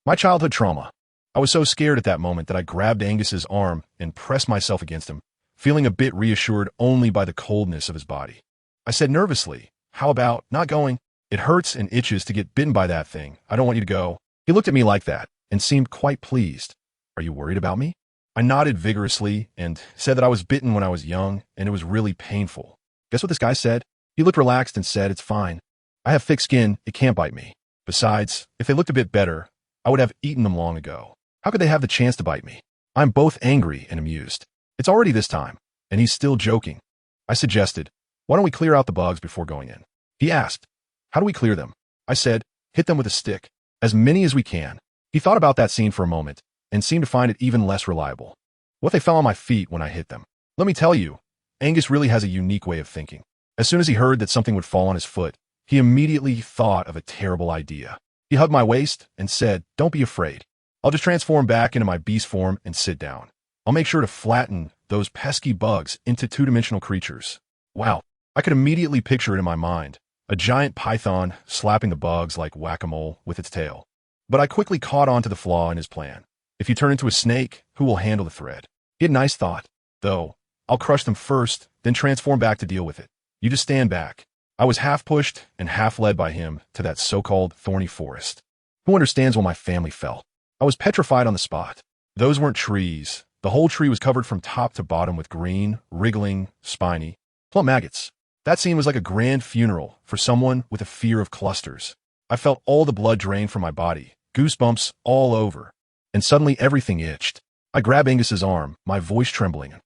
My childhood trauma. I was so scared at that moment that I grabbed Angus's arm and pressed myself against him, feeling a bit reassured only by the coldness of his body. I said nervously, "How about not going? It hurts and itches to get bitten by that thing. I don't want you to go." He looked at me like that and seemed quite pleased. "Are you worried about me?" I nodded vigorously and said that I was bitten when I was young and it was really painful. Guess what this guy said? He looked relaxed and said, "It's fine. I have thick skin. It can't bite me. Besides, if they looked a bit better, I would have eaten them long ago. How could they have the chance to bite me?" I'm both angry and amused. It's already this time, and he's still joking. I suggested, "Why don't we clear out the bugs before going in?" He asked, "How do we clear them?" I said, "Hit them with a stick. As many as we can." He thought about that scene for a moment and seemed to find it even less reliable. What if they fell on my feet when I hit them? Let me tell you, Angus really has a unique way of thinking. As soon as he heard that something would fall on his foot, he immediately thought of a terrible idea. He hugged my waist and said, "Don't be afraid. I'll just transform back into my beast form and sit down. I'll make sure to flatten those pesky bugs into 2-dimensional creatures." Wow, I could immediately picture it in my mind. A giant python slapping the bugs like whack-a-mole with its tail. But I quickly caught on to the flaw in his plan. If you turn into a snake, who will handle the thread? He had a nice thought, though. "I'll crush them first, then transform back to deal with it. You just stand back." I was half pushed and half led by him to that so-called thorny forest. Who understands why my family fell? I was petrified on the spot. Those weren't trees. The whole tree was covered from top to bottom with green, wriggling, spiny, plump maggots. That scene was like a grand funeral for someone with a fear of clusters. I felt all the blood drain from my body, goosebumps all over, and suddenly everything itched. I grabbed Angus's arm, my voice trembling.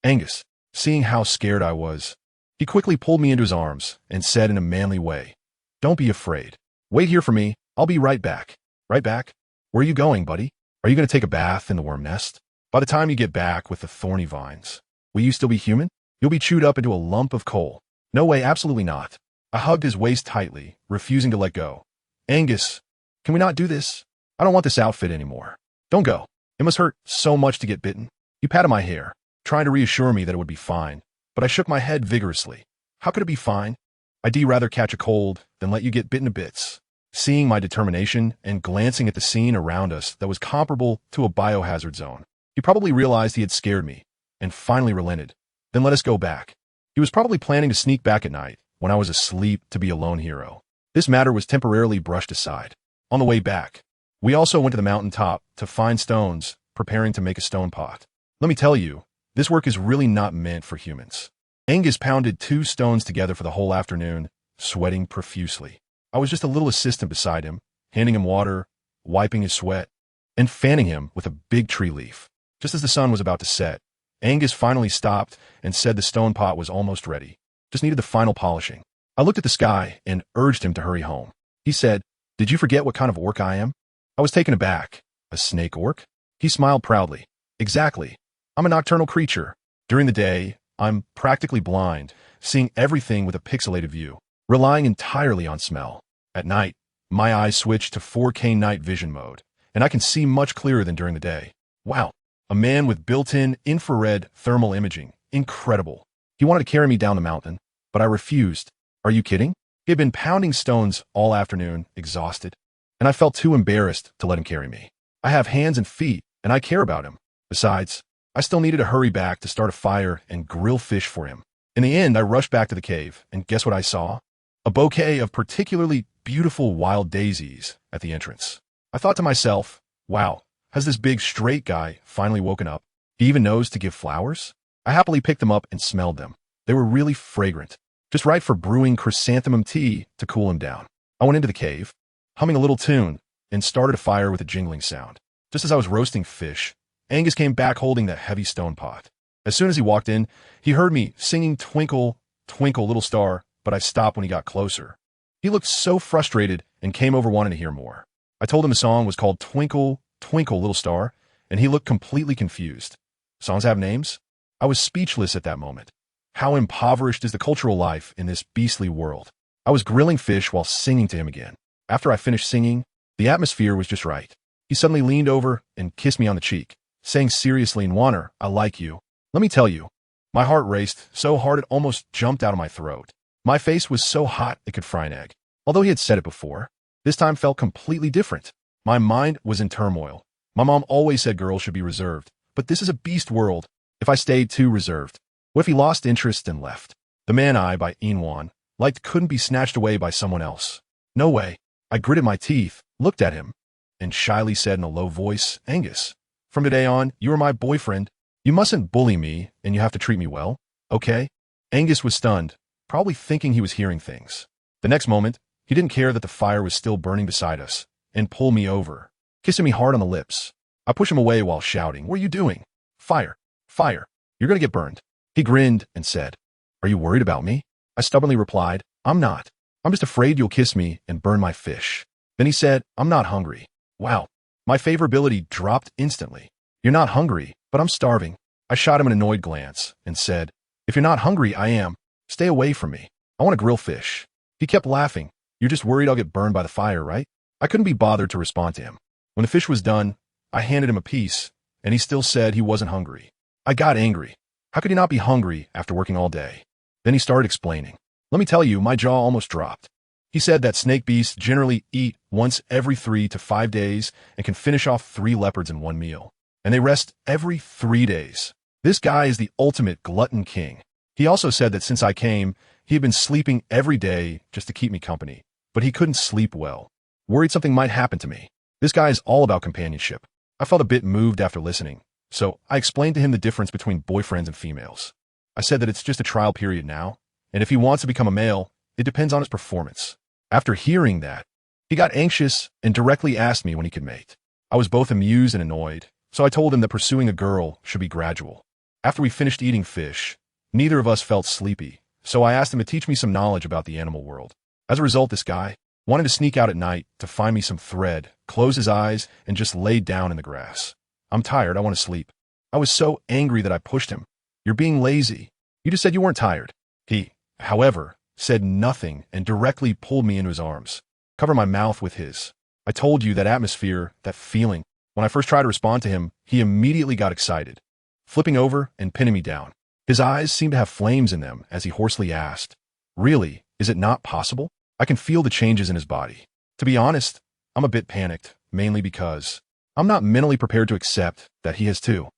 "Angus," seeing how scared I was, He quickly pulled me into his arms and said in a manly way, "Don't be afraid. Wait here for me. I'll be right back." Right back? Where are you going, buddy? Are you going to take a bath in the worm nest? By the time you get back with the thorny vines, will you still be human? You'll be chewed up into a lump of coal. No way, absolutely not. I hugged his waist tightly, refusing to let go. Angus, can we not do this? I don't want this outfit anymore. Don't go. It must hurt so much to get bitten. He patted my hair, trying to reassure me that it would be fine, but I shook my head vigorously. How could it be fine? I'd rather catch a cold than let you get bitten to bits. Seeing my determination and glancing at the scene around us that was comparable to a biohazard zone, he probably realized he had scared me and finally relented, then let us go back. He was probably planning to sneak back at night when I was asleep to be a lone hero. This matter was temporarily brushed aside. On the way back, we also went to the mountain top to find stones, preparing to make a stone pot. Let me tell you, this work is really not meant for humans. Angus pounded 2 stones together for the whole afternoon, sweating profusely. I was just a little assistant beside him, handing him water, wiping his sweat, and fanning him with a big tree leaf. Just as the sun was about to set, Angus finally stopped and said the stone pot was almost ready, just needed the final polishing. I looked at the sky and urged him to hurry home. He said, "Did you forget what kind of orc I am?" I was taken aback. A snake orc? He smiled proudly. Exactly. I'm a nocturnal creature. During the day, I'm practically blind, seeing everything with a pixelated view, relying entirely on smell. At night, my eyes switch to 4K night vision mode, and I can see much clearer than during the day. Wow, a man with built-in infrared thermal imaging. Incredible. He wanted to carry me down the mountain, but I refused. Are you kidding? He had been pounding stones all afternoon, exhausted, and I felt too embarrassed to let him carry me. I have hands and feet, and I care about him. Besides, I still needed to hurry back to start a fire and grill fish for him. In the end, I rushed back to the cave, and guess what I saw? A bouquet of particularly beautiful wild daisies at the entrance. I thought to myself, wow, has this big straight guy finally woken up? He even knows to give flowers? I happily picked them up and smelled them. They were really fragrant, just right for brewing chrysanthemum tea to cool him down. I went into the cave, humming a little tune, and started a fire with a jingling sound. Just as I was roasting fish, Angus came back holding the heavy stone pot. As soon as he walked in, he heard me singing Twinkle, Twinkle, Little Star, but I stopped when he got closer. He looked so frustrated and came over wanting to hear more. I told him the song was called Twinkle, Twinkle, Little Star, and he looked completely confused. Songs have names? I was speechless at that moment. How impoverished is the cultural life in this beastly world? I was grilling fish while singing to him again. After I finished singing, the atmosphere was just right. He suddenly leaned over and kissed me on the cheek, saying seriously in Wanner, "I like you." Let me tell you, my heart raced so hard it almost jumped out of my throat. My face was so hot it could fry an egg. Although he had said it before, this time felt completely different. My mind was in turmoil. My mom always said girls should be reserved, but this is a beast world. If I stayed too reserved, what if he lost interest and left? The Man I by Inwan liked couldn't be snatched away by someone else. No way. I gritted my teeth, looked at him, and shyly said in a low voice, "Angus, from today on, you are my boyfriend. You mustn't bully me, and you have to treat me well, okay?" Angus was stunned, probably thinking he was hearing things. The next moment, he didn't care that the fire was still burning beside us, and pulled me over, kissing me hard on the lips. I pushed him away while shouting, "What are you doing? Fire! Fire! You're gonna get burned." He grinned and said, "Are you worried about me?" I stubbornly replied, "I'm not. I'm just afraid you'll kiss me and burn my fish." Then he said, "I'm not hungry." Wow, my favorability dropped instantly. "You're not hungry, but I'm starving." I shot him an annoyed glance and said, "If you're not hungry, I am. Stay away from me. I want to grill fish." He kept laughing. "You're just worried I'll get burned by the fire, right?" I couldn't be bothered to respond to him. When the fish was done, I handed him a piece, and he still said he wasn't hungry. I got angry. How could he not be hungry after working all day? Then he started explaining. Let me tell you, my jaw almost dropped. He said that snake beasts generally eat once every 3 to 5 days and can finish off 3 leopards in one meal. And they rest every 3 days. This guy is the ultimate glutton king. He also said that since I came, he had been sleeping every day just to keep me company, but he couldn't sleep well. Worried something might happen to me. This guy is all about companionship. I felt a bit moved after listening, so I explained to him the difference between boyfriends and females. I said that it's just a trial period now, and if he wants to become a male, it depends on his performance. After hearing that, he got anxious and directly asked me when he could mate. I was both amused and annoyed, so I told him that pursuing a girl should be gradual. After we finished eating fish, neither of us felt sleepy, so I asked him to teach me some knowledge about the animal world. As a result, this guy wanted to sneak out at night to find me some thread, close his eyes, and just lay down in the grass. I'm tired, I want to sleep. I was so angry that I pushed him. You're being lazy. You just said you weren't tired. He, however, said nothing and directly pulled me into his arms, covered my mouth with his. I told you that atmosphere, that feeling. When I first tried to respond to him, he immediately got excited, flipping over and pinning me down. His eyes seemed to have flames in them as he hoarsely asked, "Really, is it not possible?" I can feel the changes in his body. To be honest, I'm a bit panicked, mainly because I'm not mentally prepared to accept that he has too.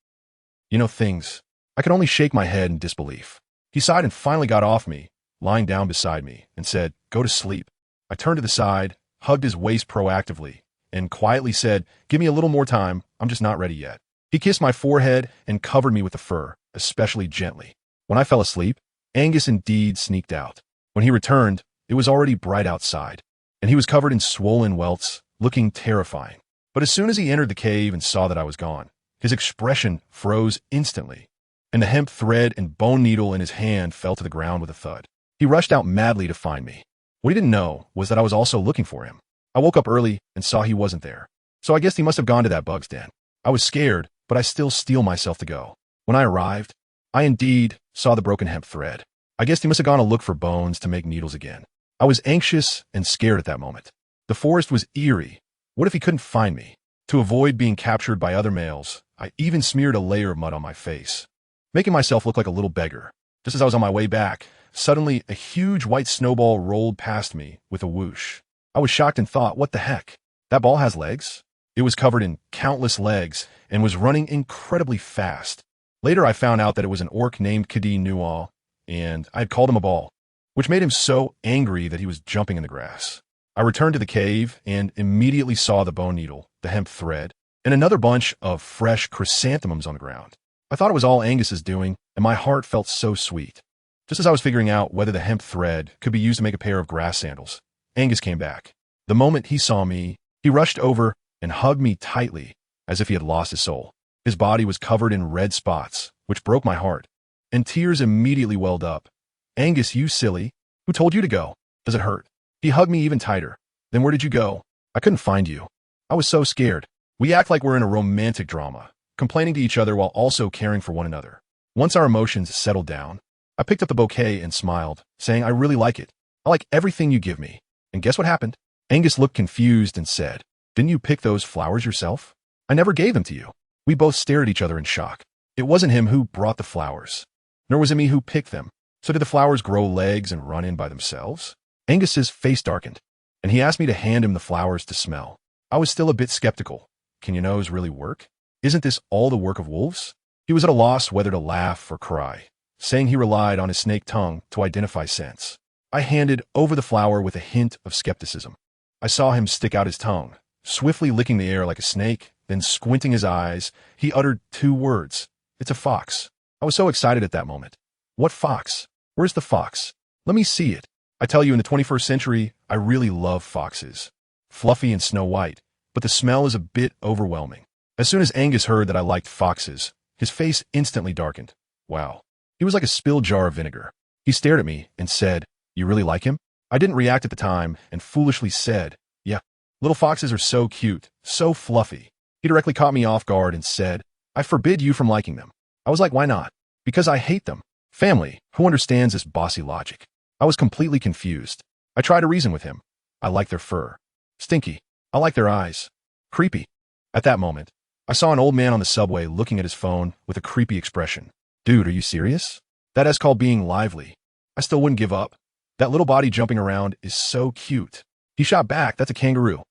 Things. I could only shake my head in disbelief. He sighed and finally got off me, lying down beside me, and said, "Go to sleep." I turned to the side, hugged his waist proactively, and quietly said, "Give me a little more time, I'm just not ready yet." He kissed my forehead and covered me with the fur, especially gently. When I fell asleep, Angus indeed sneaked out. When he returned, it was already bright outside, and he was covered in swollen welts, looking terrifying. But as soon as he entered the cave and saw that I was gone, his expression froze instantly, and the hemp thread and bone needle in his hand fell to the ground with a thud. He rushed out madly to find me. What he didn't know was that I was also looking for him. I woke up early and saw he wasn't there, so I guess he must have gone to that bug's den. I was scared, but I still steeled myself to go. When I arrived, I indeed saw the broken hemp thread. I guess he must have gone to look for bones to make needles again. I was anxious and scared at that moment. The forest was eerie. What if he couldn't find me? To avoid being captured by other males, I even smeared a layer of mud on my face, making myself look like a little beggar. Just as I was on my way back, suddenly a huge white snowball rolled past me with a whoosh. I was shocked and thought, what the heck? That ball has legs? It was covered in countless legs and was running incredibly fast. Later I found out that it was an orc named Kadi Nual, and I had called him a ball, which made him so angry that he was jumping in the grass. I returned to the cave and immediately saw the bone needle, the hemp thread, and another bunch of fresh chrysanthemums on the ground. I thought it was all Angus's doing, and my heart felt so sweet. Just as I was figuring out whether the hemp thread could be used to make a pair of grass sandals, Angus came back. The moment he saw me, he rushed over and hugged me tightly, as if he had lost his soul. His body was covered in red spots, which broke my heart, and tears immediately welled up. "Angus, you silly. Who told you to go? Does it hurt?" He hugged me even tighter. "Then where did you go?" "I couldn't find you. I was so scared." We act like we're in a romantic drama, complaining to each other while also caring for one another. Once our emotions settled down, I picked up the bouquet and smiled, saying, "I really like it. I like everything you give me." And guess what happened? Angus looked confused and said, "Didn't you pick those flowers yourself? I never gave them to you." We both stared at each other in shock. It wasn't him who brought the flowers, nor was it me who picked them. So did the flowers grow legs and run in by themselves? Angus's face darkened, and he asked me to hand him the flowers to smell. I was still a bit skeptical. Can your nose really work? Isn't this all the work of wolves? He was at a loss whether to laugh or cry, saying he relied on his snake tongue to identify scents. I handed over the flower with a hint of skepticism. I saw him stick out his tongue, swiftly licking the air like a snake, then squinting his eyes, he uttered 2 words. "It's a fox." I was so excited at that moment. "What fox? Where's the fox? Let me see it." I tell you, in the 21st century, I really love foxes. Fluffy and snow white, but the smell is a bit overwhelming. As soon as Angus heard that I liked foxes, his face instantly darkened. Wow. He was like a spilled jar of vinegar. He stared at me and said, "You really like him?" I didn't react at the time and foolishly said, "Yeah. Little foxes are so cute, so fluffy." He directly caught me off guard and said, "I forbid you from liking them." I was like, "Why not?" "Because I hate them." Family, who understands this bossy logic? I was completely confused. I tried to reason with him. I like their fur. Stinky. I like their eyes. Creepy. At that moment, I saw an old man on the subway looking at his phone with a creepy expression. "Dude, are you serious? That is called being lively." I still wouldn't give up. That little body jumping around is so cute. He shot back, "That's a kangaroo."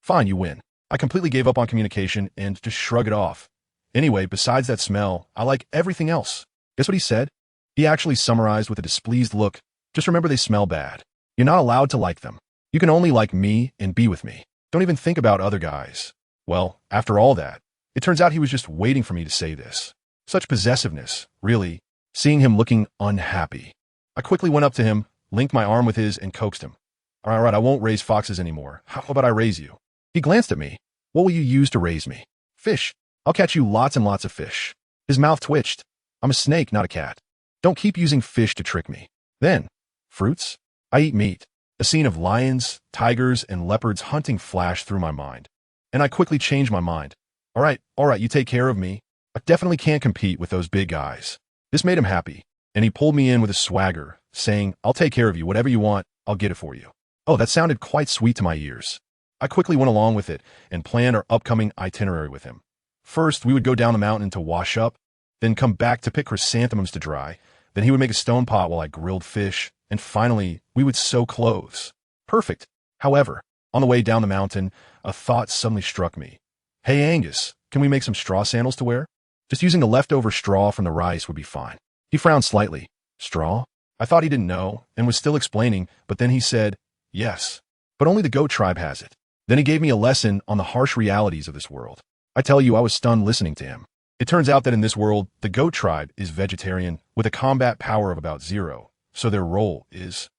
"Fine, you win." I completely gave up on communication and just shrug it off. Anyway, besides that smell, I like everything else. Guess what he said? He actually summarized with a displeased look. "Just remember they smell bad. You're not allowed to like them. You can only like me and be with me. Don't even think about other guys." Well, after all that, it turns out he was just waiting for me to say this. Such possessiveness, really, seeing him looking unhappy. I quickly went up to him, linked my arm with his, and coaxed him. All right, I won't raise foxes anymore. How about I raise you?" He glanced at me. "What will you use to raise me?" "Fish. I'll catch you lots and lots of fish." His mouth twitched. "I'm a snake, not a cat. Don't keep using fish to trick me." Then, fruits? I eat meat. A scene of lions, tigers, and leopards hunting flashed through my mind. And I quickly changed my mind. All right, you take care of me. I definitely can't compete with those big guys. This made him happy, and he pulled me in with a swagger, saying, I'll take care of you, whatever you want, I'll get it for you. Oh, that sounded quite sweet to my ears. I quickly went along with it and planned our upcoming itinerary with him. First, we would go down the mountain to wash up, then come back to pick chrysanthemums to dry. Then he would make a stone pot while I grilled fish, and finally, we would sew clothes. Perfect. However, on the way down the mountain, a thought suddenly struck me. Hey Angus, can we make some straw sandals to wear? Just using the leftover straw from the rice would be fine. He frowned slightly. Straw? I thought he didn't know, and was still explaining, but then he said, yes, but only the goat tribe has it. Then he gave me a lesson on the harsh realities of this world. I tell you, I was stunned listening to him. It turns out that in this world, the goat tribe is vegetarian with a combat power of about 0, so their role is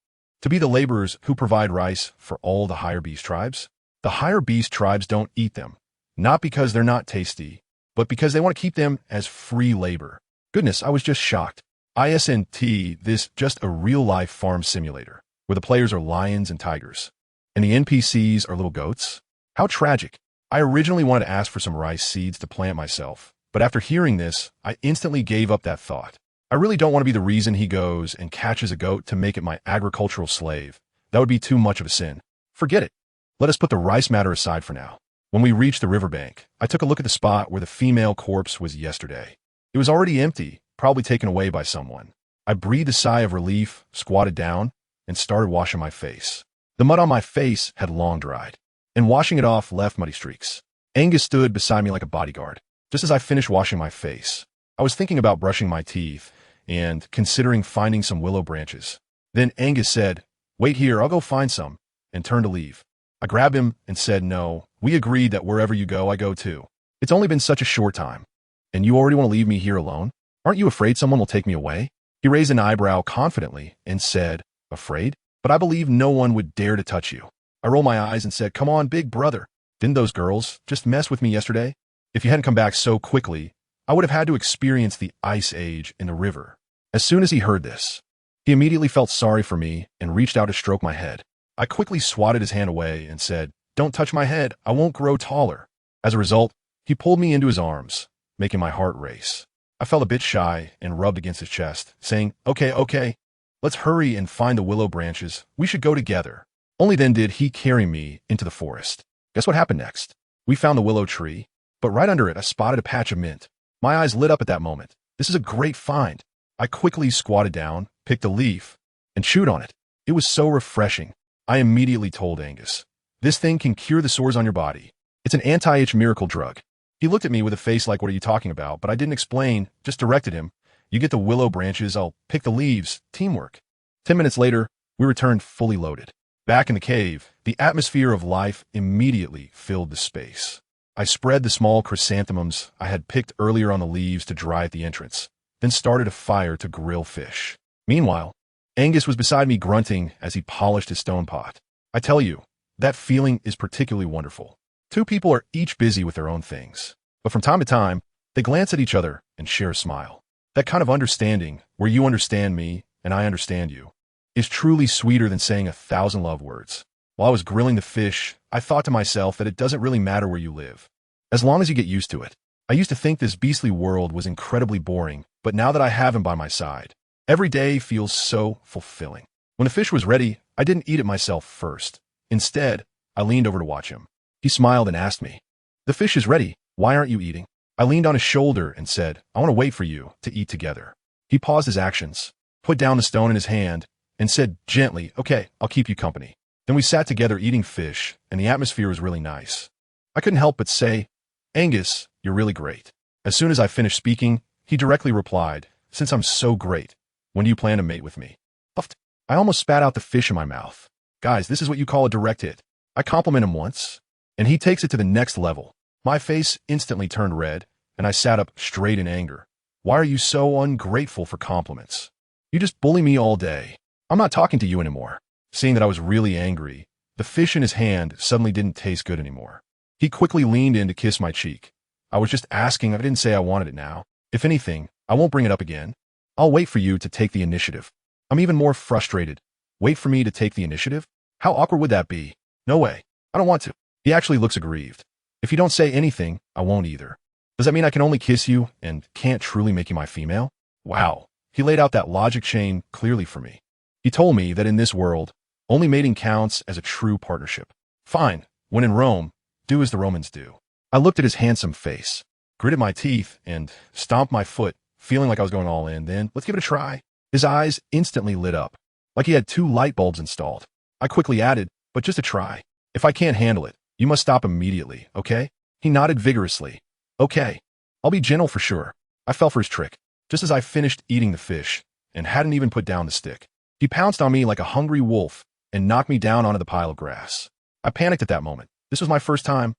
to be the laborers who provide rice for all the higher beast tribes. The higher beast tribes don't eat them, not because they're not tasty, but because they want to keep them as free labor. Goodness, I was just shocked. ISNT, this just a real-life farm simulator, where the players are lions and tigers, and the NPCs are little goats? How tragic. I originally wanted to ask for some rice seeds to plant myself, but after hearing this, I instantly gave up that thought. I really don't want to be the reason he goes and catches a goat to make it my agricultural slave. That would be too much of a sin. Forget it. Let us put the rice matter aside for now. When we reached the riverbank, I took a look at the spot where the female corpse was yesterday. It was already empty, probably taken away by someone. I breathed a sigh of relief, squatted down, and started washing my face. The mud on my face had long dried, and washing it off left muddy streaks. Angus stood beside me like a bodyguard. Just as I finished washing my face, I was thinking about brushing my teeth and considering finding some willow branches. Then Angus said, wait here, I'll go find some, and turned to leave. I grabbed him and said, no, we agreed that wherever you go, I go too. It's only been such a short time, and you already want to leave me here alone? Aren't you afraid someone will take me away? He raised an eyebrow confidently and said, afraid? But I believe no one would dare to touch you. I rolled my eyes and said, come on, big brother. Didn't those girls just mess with me yesterday? If you hadn't come back so quickly, I would have had to experience the ice age in the river. As soon as he heard this, he immediately felt sorry for me and reached out to stroke my head. I quickly swatted his hand away and said, don't touch my head, I won't grow taller. As a result, he pulled me into his arms, making my heart race. I felt a bit shy and rubbed against his chest, saying, okay, let's hurry and find the willow branches. We should go together. Only then did he carry me into the forest. Guess what happened next? We found the willow tree, but right under it I spotted a patch of mint. My eyes lit up at that moment. This is a great find. I quickly squatted down, picked a leaf, and chewed on it. It was so refreshing. I immediately told Angus, this thing can cure the sores on your body. It's an anti-itch miracle drug. He looked at me with a face like, what are you talking about? But I didn't explain, just directed him. You get the willow branches, I'll pick the leaves. Teamwork. 10 minutes later, we returned fully loaded. Back in the cave, the atmosphere of life immediately filled the space. I spread the small chrysanthemums I had picked earlier on the leaves to dry at the entrance, then started a fire to grill fish. Meanwhile, Angus was beside me grunting as he polished his stone pot. I tell you, that feeling is particularly wonderful. Two people are each busy with their own things, but from time to time, they glance at each other and share a smile. That kind of understanding, where you understand me and I understand you, is truly sweeter than saying 1,000 love words. While I was grilling the fish, I thought to myself that it doesn't really matter where you live, as long as you get used to it. I used to think this beastly world was incredibly boring, but now that I have him by my side, every day feels so fulfilling. When the fish was ready, I didn't eat it myself first. Instead, I leaned over to watch him. He smiled and asked me, the fish is ready, why aren't you eating? I leaned on his shoulder and said, I want to wait for you to eat together. He paused his actions, put down the stone in his hand, and said gently, okay, I'll keep you company. Then we sat together eating fish, and the atmosphere was really nice. I couldn't help but say, Angus, you're really great. As soon as I finished speaking, he directly replied, since I'm so great, when do you plan to mate with me? Puffed. I almost spat out the fish in my mouth. Guys, this is what you call a direct hit. I compliment him once, and he takes it to the next level. My face instantly turned red, and I sat up straight in anger. Why are you so ungrateful for compliments? You just bully me all day. I'm not talking to you anymore. Seeing that I was really angry, the fish in his hand suddenly didn't taste good anymore. He quickly leaned in to kiss my cheek. I was just asking, I didn't say I wanted it now. If anything, I won't bring it up again. I'll wait for you to take the initiative. I'm even more frustrated. Wait for me to take the initiative? How awkward would that be? No way. I don't want to. He actually looks aggrieved. If you don't say anything, I won't either. Does that mean I can only kiss you and can't truly make you my female? Wow. He laid out that logic chain clearly for me. He told me that in this world, only mating counts as a true partnership. Fine. When in Rome, do as the Romans do. I looked at his handsome face, gritted my teeth, and stomped my foot, feeling like I was going all in. Then, let's give it a try. His eyes instantly lit up, like he had 2 light bulbs installed. I quickly added, but just a try. If I can't handle it, you must stop immediately, okay? He nodded vigorously. Okay. I'll be gentle for sure. I fell for his trick, just as I finished eating the fish, and hadn't even put down the stick. He pounced on me like a hungry wolf and knocked me down onto the pile of grass. I panicked at that moment. This was my first time.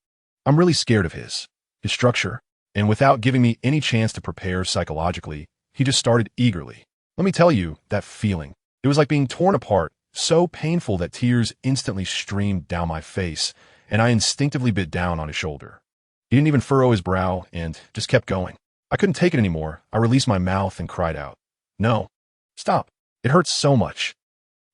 I'm really scared of his structure, and without giving me any chance to prepare psychologically, he just started eagerly. Let me tell you, that feeling. It was like being torn apart, so painful that tears instantly streamed down my face, and I instinctively bit down on his shoulder. He didn't even furrow his brow and just kept going. I couldn't take it anymore. I released my mouth and cried out. No. Stop. It hurts so much.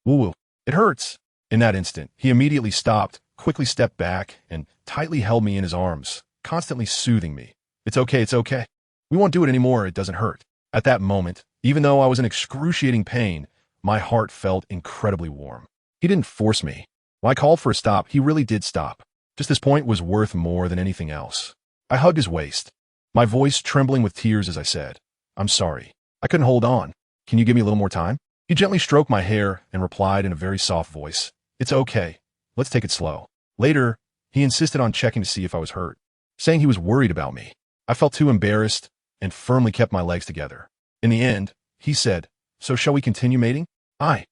Woo-woo. It hurts. In that instant, he immediately stopped, quickly stepped back, and tightly held me in his arms, constantly soothing me. It's okay, it's okay. We won't do it anymore, it doesn't hurt. At that moment, even though I was in excruciating pain, my heart felt incredibly warm. He didn't force me. When I called for a stop, he really did stop. Just this point was worth more than anything else. I hugged his waist, my voice trembling with tears as I said, I'm sorry. I couldn't hold on. Can you give me a little more time? He gently stroked my hair and replied in a very soft voice, It's okay. Let's take it slow. Later, he insisted on checking to see if I was hurt, saying he was worried about me. I felt too embarrassed and firmly kept my legs together. In the end, he said, So shall we continue mating? I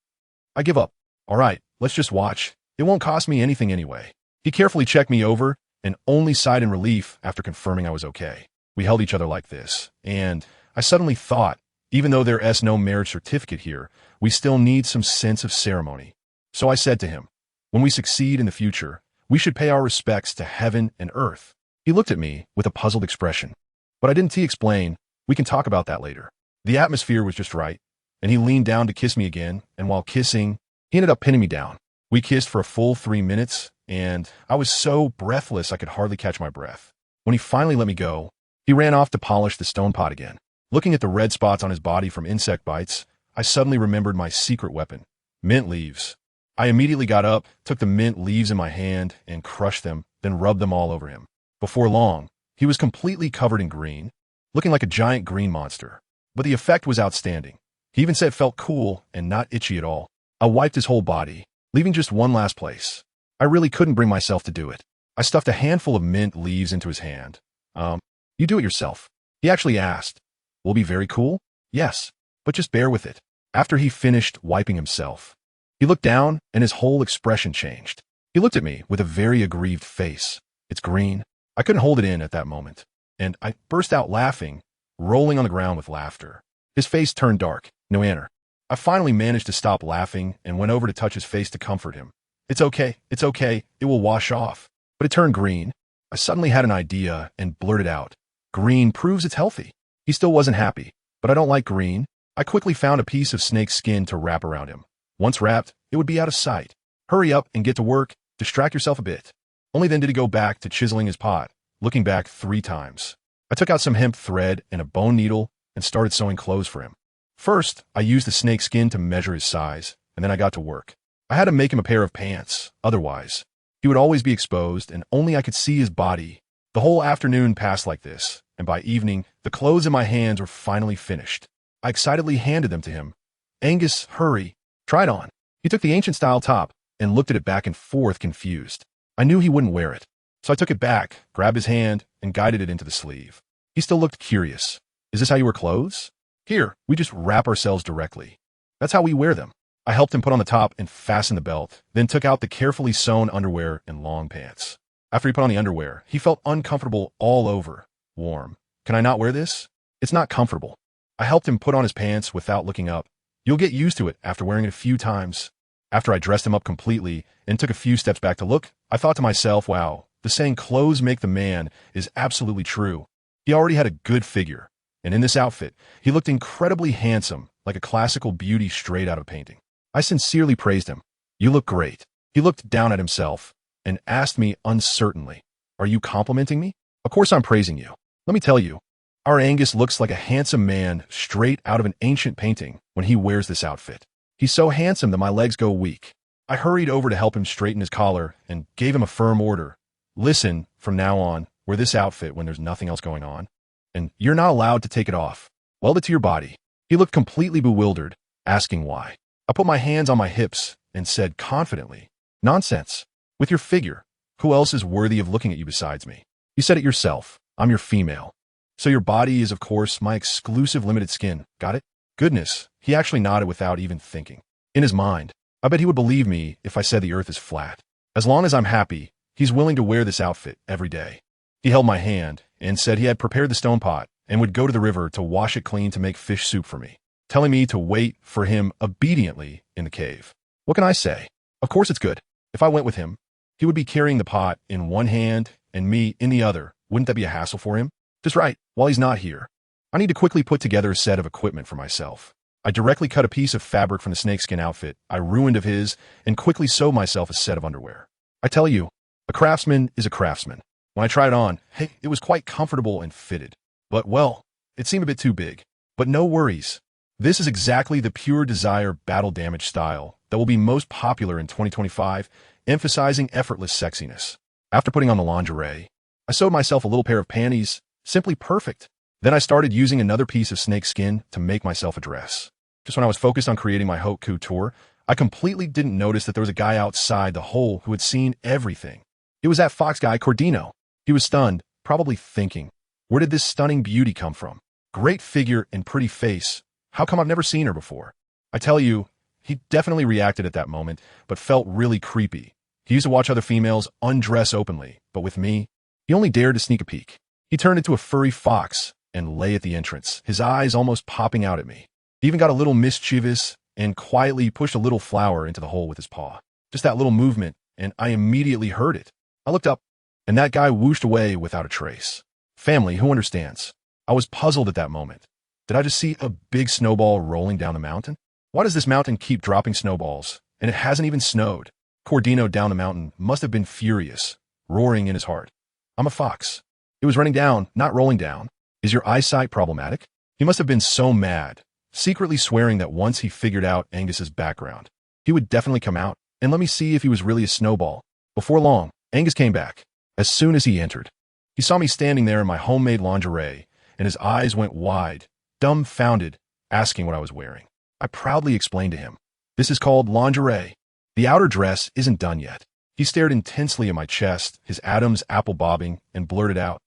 give up. All right, let's just watch. It won't cost me anything anyway. He carefully checked me over and only sighed in relief after confirming I was okay. We held each other like this, and I suddenly thought, even though there's no marriage certificate here, we still need some sense of ceremony. So I said to him, when we succeed in the future, we should pay our respects to heaven and earth. He looked at me with a puzzled expression, but I didn't explain. We can talk about that later. The atmosphere was just right, and he leaned down to kiss me again, and while kissing, he ended up pinning me down. We kissed for a full 3 minutes, and I was so breathless I could hardly catch my breath. When he finally let me go, he ran off to polish the stone pot again. Looking at the red spots on his body from insect bites, I suddenly remembered my secret weapon, mint leaves. I immediately got up, took the mint leaves in my hand, and crushed them, then rubbed them all over him. Before long, he was completely covered in green, looking like a giant green monster. But the effect was outstanding. He even said it felt cool and not itchy at all. I wiped his whole body, leaving just one last place. I really couldn't bring myself to do it. I stuffed a handful of mint leaves into his hand. You do it yourself. He actually asked. Will it be very cool? Yes, but just bear with it. After he finished wiping himself, he looked down and his whole expression changed. He looked at me with a very aggrieved face. It's green. I couldn't hold it in at that moment, and I burst out laughing, rolling on the ground with laughter. His face turned dark. No answer. I finally managed to stop laughing and went over to touch his face to comfort him. It's okay, it will wash off. But it turned green. I suddenly had an idea and blurted out, Green proves it's healthy. He still wasn't happy, but I don't like green. I quickly found a piece of snake skin to wrap around him. Once wrapped, it would be out of sight. Hurry up and get to work, distract yourself a bit. Only then did he go back to chiseling his pot, looking back 3 times. I took out some hemp thread and a bone needle and started sewing clothes for him. First, I used the snake skin to measure his size, and then I got to work. I had to make him a pair of pants, otherwise, he would always be exposed and only I could see his body. The whole afternoon passed like this, and by evening, the clothes in my hands were finally finished. I excitedly handed them to him. Angus, hurry. Try it on. He took the ancient-style top and looked at it back and forth confused. I knew he wouldn't wear it, so I took it back, grabbed his hand, and guided it into the sleeve. He still looked curious. Is this how you wear clothes? Here, we just wrap ourselves directly. That's how we wear them. I helped him put on the top and fasten the belt, then took out the carefully sewn underwear and long pants. After he put on the underwear, he felt uncomfortable all over. Warm. Can I not wear this? It's not comfortable. I helped him put on his pants without looking up. You'll get used to it after wearing it a few times. After I dressed him up completely and took a few steps back to look, I thought to myself, wow, the saying clothes make the man is absolutely true. He already had a good figure, and in this outfit, he looked incredibly handsome like a classical beauty straight out of a painting. I sincerely praised him. "You look great." He looked down at himself and asked me uncertainly, "Are you complimenting me?" "Of course I'm praising you. Let me tell you, our Angus looks like a handsome man straight out of an ancient painting when he wears this outfit. He's so handsome that my legs go weak." I hurried over to help him straighten his collar and gave him a firm order. "Listen, from now on, wear this outfit when there's nothing else going on, and you're not allowed to take it off. Weld it to your body." He looked completely bewildered, asking why. I put my hands on my hips and said confidently, "Nonsense. With your figure, who else is worthy of looking at you besides me? You said it yourself. I'm your female. So your body is, of course, my exclusive limited skin. Got it?" Goodness, he actually nodded without even thinking. In his mind, I bet he would believe me if I said the earth is flat. As long as I'm happy, he's willing to wear this outfit every day. He held my hand and said he had prepared the stone pot and would go to the river to wash it clean to make fish soup for me, telling me to wait for him obediently in the cave. What can I say? Of course it's good. If I went with him, he would be carrying the pot in one hand and me in the other. Wouldn't that be a hassle for him? Just right, while he's not here. I need to quickly put together a set of equipment for myself. I directly cut a piece of fabric from the snakeskin outfit I ruined of his and quickly sewed myself a set of underwear. I tell you, a craftsman is a craftsman. When I tried it on, hey, it was quite comfortable and fitted. But, well, it seemed a bit too big. But no worries. This is exactly the pure desire battle damage style that will be most popular in 2025, emphasizing effortless sexiness. After putting on the lingerie, I sewed myself a little pair of panties, simply perfect. Then I started using another piece of snakeskin to make myself a dress. Just when I was focused on creating my haute couture, I completely didn't notice that there was a guy outside the hole who had seen everything. It was that fox guy, Cordino. He was stunned, probably thinking, where did this stunning beauty come from? Great figure and pretty face. How come I've never seen her before? I tell you, he definitely reacted at that moment, but felt really creepy. He used to watch other females undress openly, but with me, he only dared to sneak a peek. He turned into a furry fox and lay at the entrance, his eyes almost popping out at me. He even got a little mischievous and quietly pushed a little flower into the hole with his paw. Just that little movement, and I immediately heard it. I looked up, and that guy whooshed away without a trace. Family, who understands? I was puzzled at that moment. Did I just see a big snowball rolling down the mountain? Why does this mountain keep dropping snowballs, and it hasn't even snowed? Cordino down the mountain must have been furious, roaring in his heart. I'm a fox. It was running down, not rolling down. Is your eyesight problematic? He must have been so mad, secretly swearing that once he figured out Angus's background, he would definitely come out and let me see if he was really a snowball. Before long, Angus came back. As soon as he entered, he saw me standing there in my homemade lingerie, and his eyes went wide, dumbfounded, asking what I was wearing. I proudly explained to him, "This is called lingerie. The outer dress isn't done yet." He stared intensely at my chest, his atoms apple bobbing, and blurted out,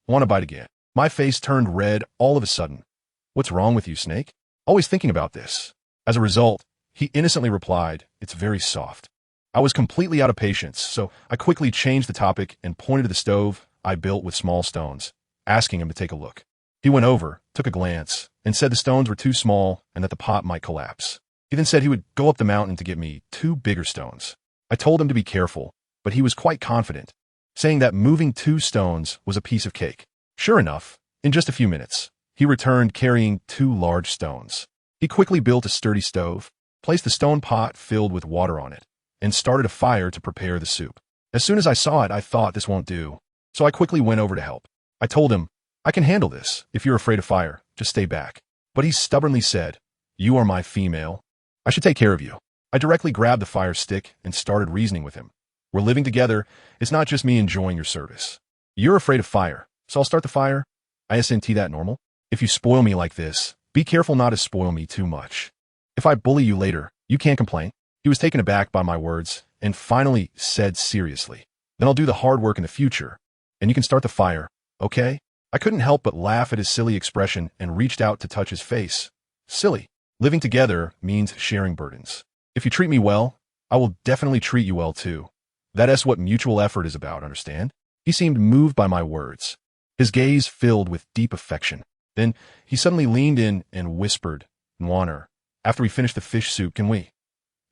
"Want to bite again?" My face turned red all of a sudden. "What's wrong with you, Snake?" Always thinking about this. As a result, he innocently replied, "It's very soft." I was completely out of patience, so I quickly changed the topic and pointed to the stove I built with small stones, asking him to take a look. He went over, took a glance, and said the stones were too small and that the pot might collapse. He then said he would go up the mountain to get me 2 bigger stones. I told him to be careful, but he was quite confident, saying that moving 2 stones was a piece of cake. Sure enough, in just a few minutes, he returned carrying 2 large stones. He quickly built a sturdy stove, placed the stone pot filled with water on it, and started a fire to prepare the soup. As soon as I saw it, I thought this won't do, so I quickly went over to help. I told him, "I can handle this. If you're afraid of fire, just stay back." But he stubbornly said, "You are my female. I should take care of you." I directly grabbed the fire stick and started reasoning with him. "We're living together. It's not just me enjoying your service. You're afraid of fire, so I'll start the fire. Isn't that normal? If you spoil me like this, be careful not to spoil me too much. If I bully you later, you can't complain." He was taken aback by my words and finally said seriously, "Then I'll do the hard work in the future, and you can start the fire, okay?" I couldn't help but laugh at his silly expression and reached out to touch his face. Silly. Living together means sharing burdens. If you treat me well, I will definitely treat you well too. That's what mutual effort is about, understand? He seemed moved by my words, his gaze filled with deep affection. Then he suddenly leaned in and whispered, "Nwaner, after we finish the fish soup, can we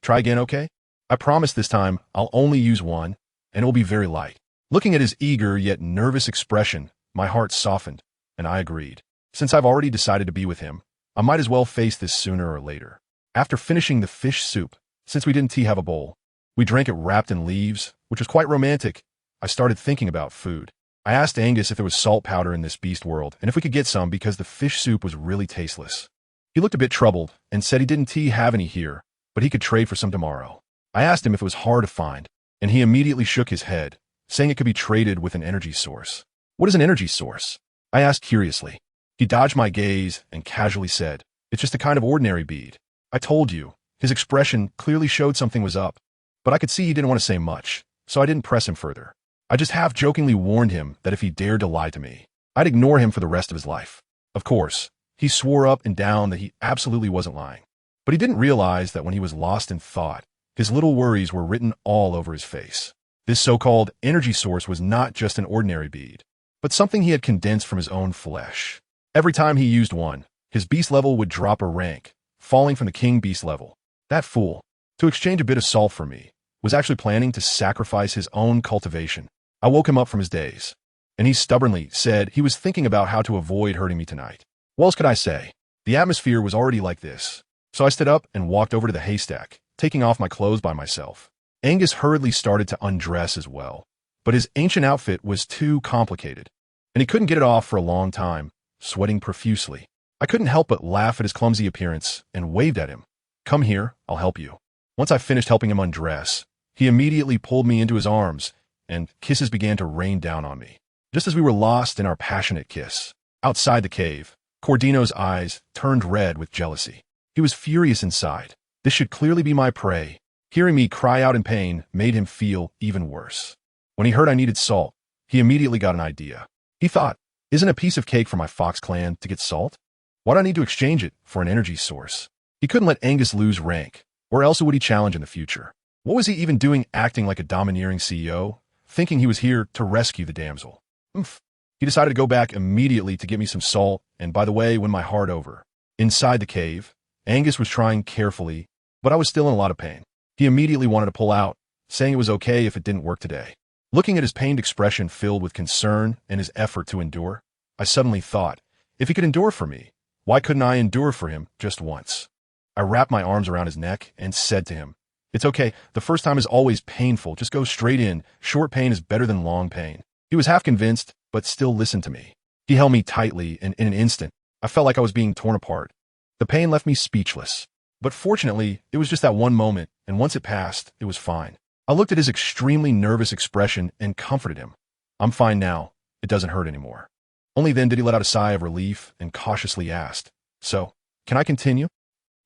try again, okay? I promise this time I'll only use one, and it will be very light." Looking at his eager yet nervous expression, my heart softened, and I agreed. Since I've already decided to be with him, I might as well face this sooner or later. After finishing the fish soup, since we didn't have a bowl, we drank it wrapped in leaves, which was quite romantic. I started thinking about food. I asked Angus if there was salt powder in this beast world and if we could get some because the fish soup was really tasteless. He looked a bit troubled and said he didn't have any here, but he could trade for some tomorrow. I asked him if it was hard to find, and he immediately shook his head, saying it could be traded with an energy source. What is an energy source? I asked curiously. He dodged my gaze and casually said, it's just a kind of ordinary bead. I told you. His expression clearly showed something was up, but I could see he didn't want to say much, so I didn't press him further. I just half-jokingly warned him that if he dared to lie to me, I'd ignore him for the rest of his life. Of course, he swore up and down that he absolutely wasn't lying. But he didn't realize that when he was lost in thought, his little worries were written all over his face. This so-called energy source was not just an ordinary bead, but something he had condensed from his own flesh. Every time he used one, his beast level would drop a rank, falling from the king beast level. That fool, to exchange a bit of salt for me, was actually planning to sacrifice his own cultivation. I woke him up from his daze, and he stubbornly said he was thinking about how to avoid hurting me tonight. What else could I say? The atmosphere was already like this, so I stood up and walked over to the haystack, taking off my clothes by myself. Angus hurriedly started to undress as well, but his ancient outfit was too complicated, and he couldn't get it off for a long time, sweating profusely. I couldn't help but laugh at his clumsy appearance and waved at him. Come here, I'll help you. Once I finished helping him undress, he immediately pulled me into his arms, and kisses began to rain down on me. Just as we were lost in our passionate kiss, outside the cave, Cordino's eyes turned red with jealousy. He was furious inside. This should clearly be my prey. Hearing me cry out in pain made him feel even worse. When he heard I needed salt, he immediately got an idea. He thought, isn't a piece of cake for my fox clan to get salt? Why do I need to exchange it for an energy source? He couldn't let Angus lose rank, or else would he challenge in the future? What was he even doing acting like a domineering CEO, thinking he was here to rescue the damsel? He decided to go back immediately to get me some salt, and by the way, win my heart over. Inside the cave, Angus was trying carefully, but I was still in a lot of pain. He immediately wanted to pull out, saying it was okay if it didn't work today. Looking at his pained expression filled with concern and his effort to endure, I suddenly thought, if he could endure for me, why couldn't I endure for him just once? I wrapped my arms around his neck and said to him, it's okay, the first time is always painful, just go straight in, short pain is better than long pain. He was half convinced, but still listened to me. He held me tightly, and in an instant, I felt like I was being torn apart. The pain left me speechless. But fortunately, it was just that one moment, and once it passed, it was fine. I looked at his extremely nervous expression and comforted him. I'm fine now. It doesn't hurt anymore. Only then did he let out a sigh of relief and cautiously asked, so, can I continue?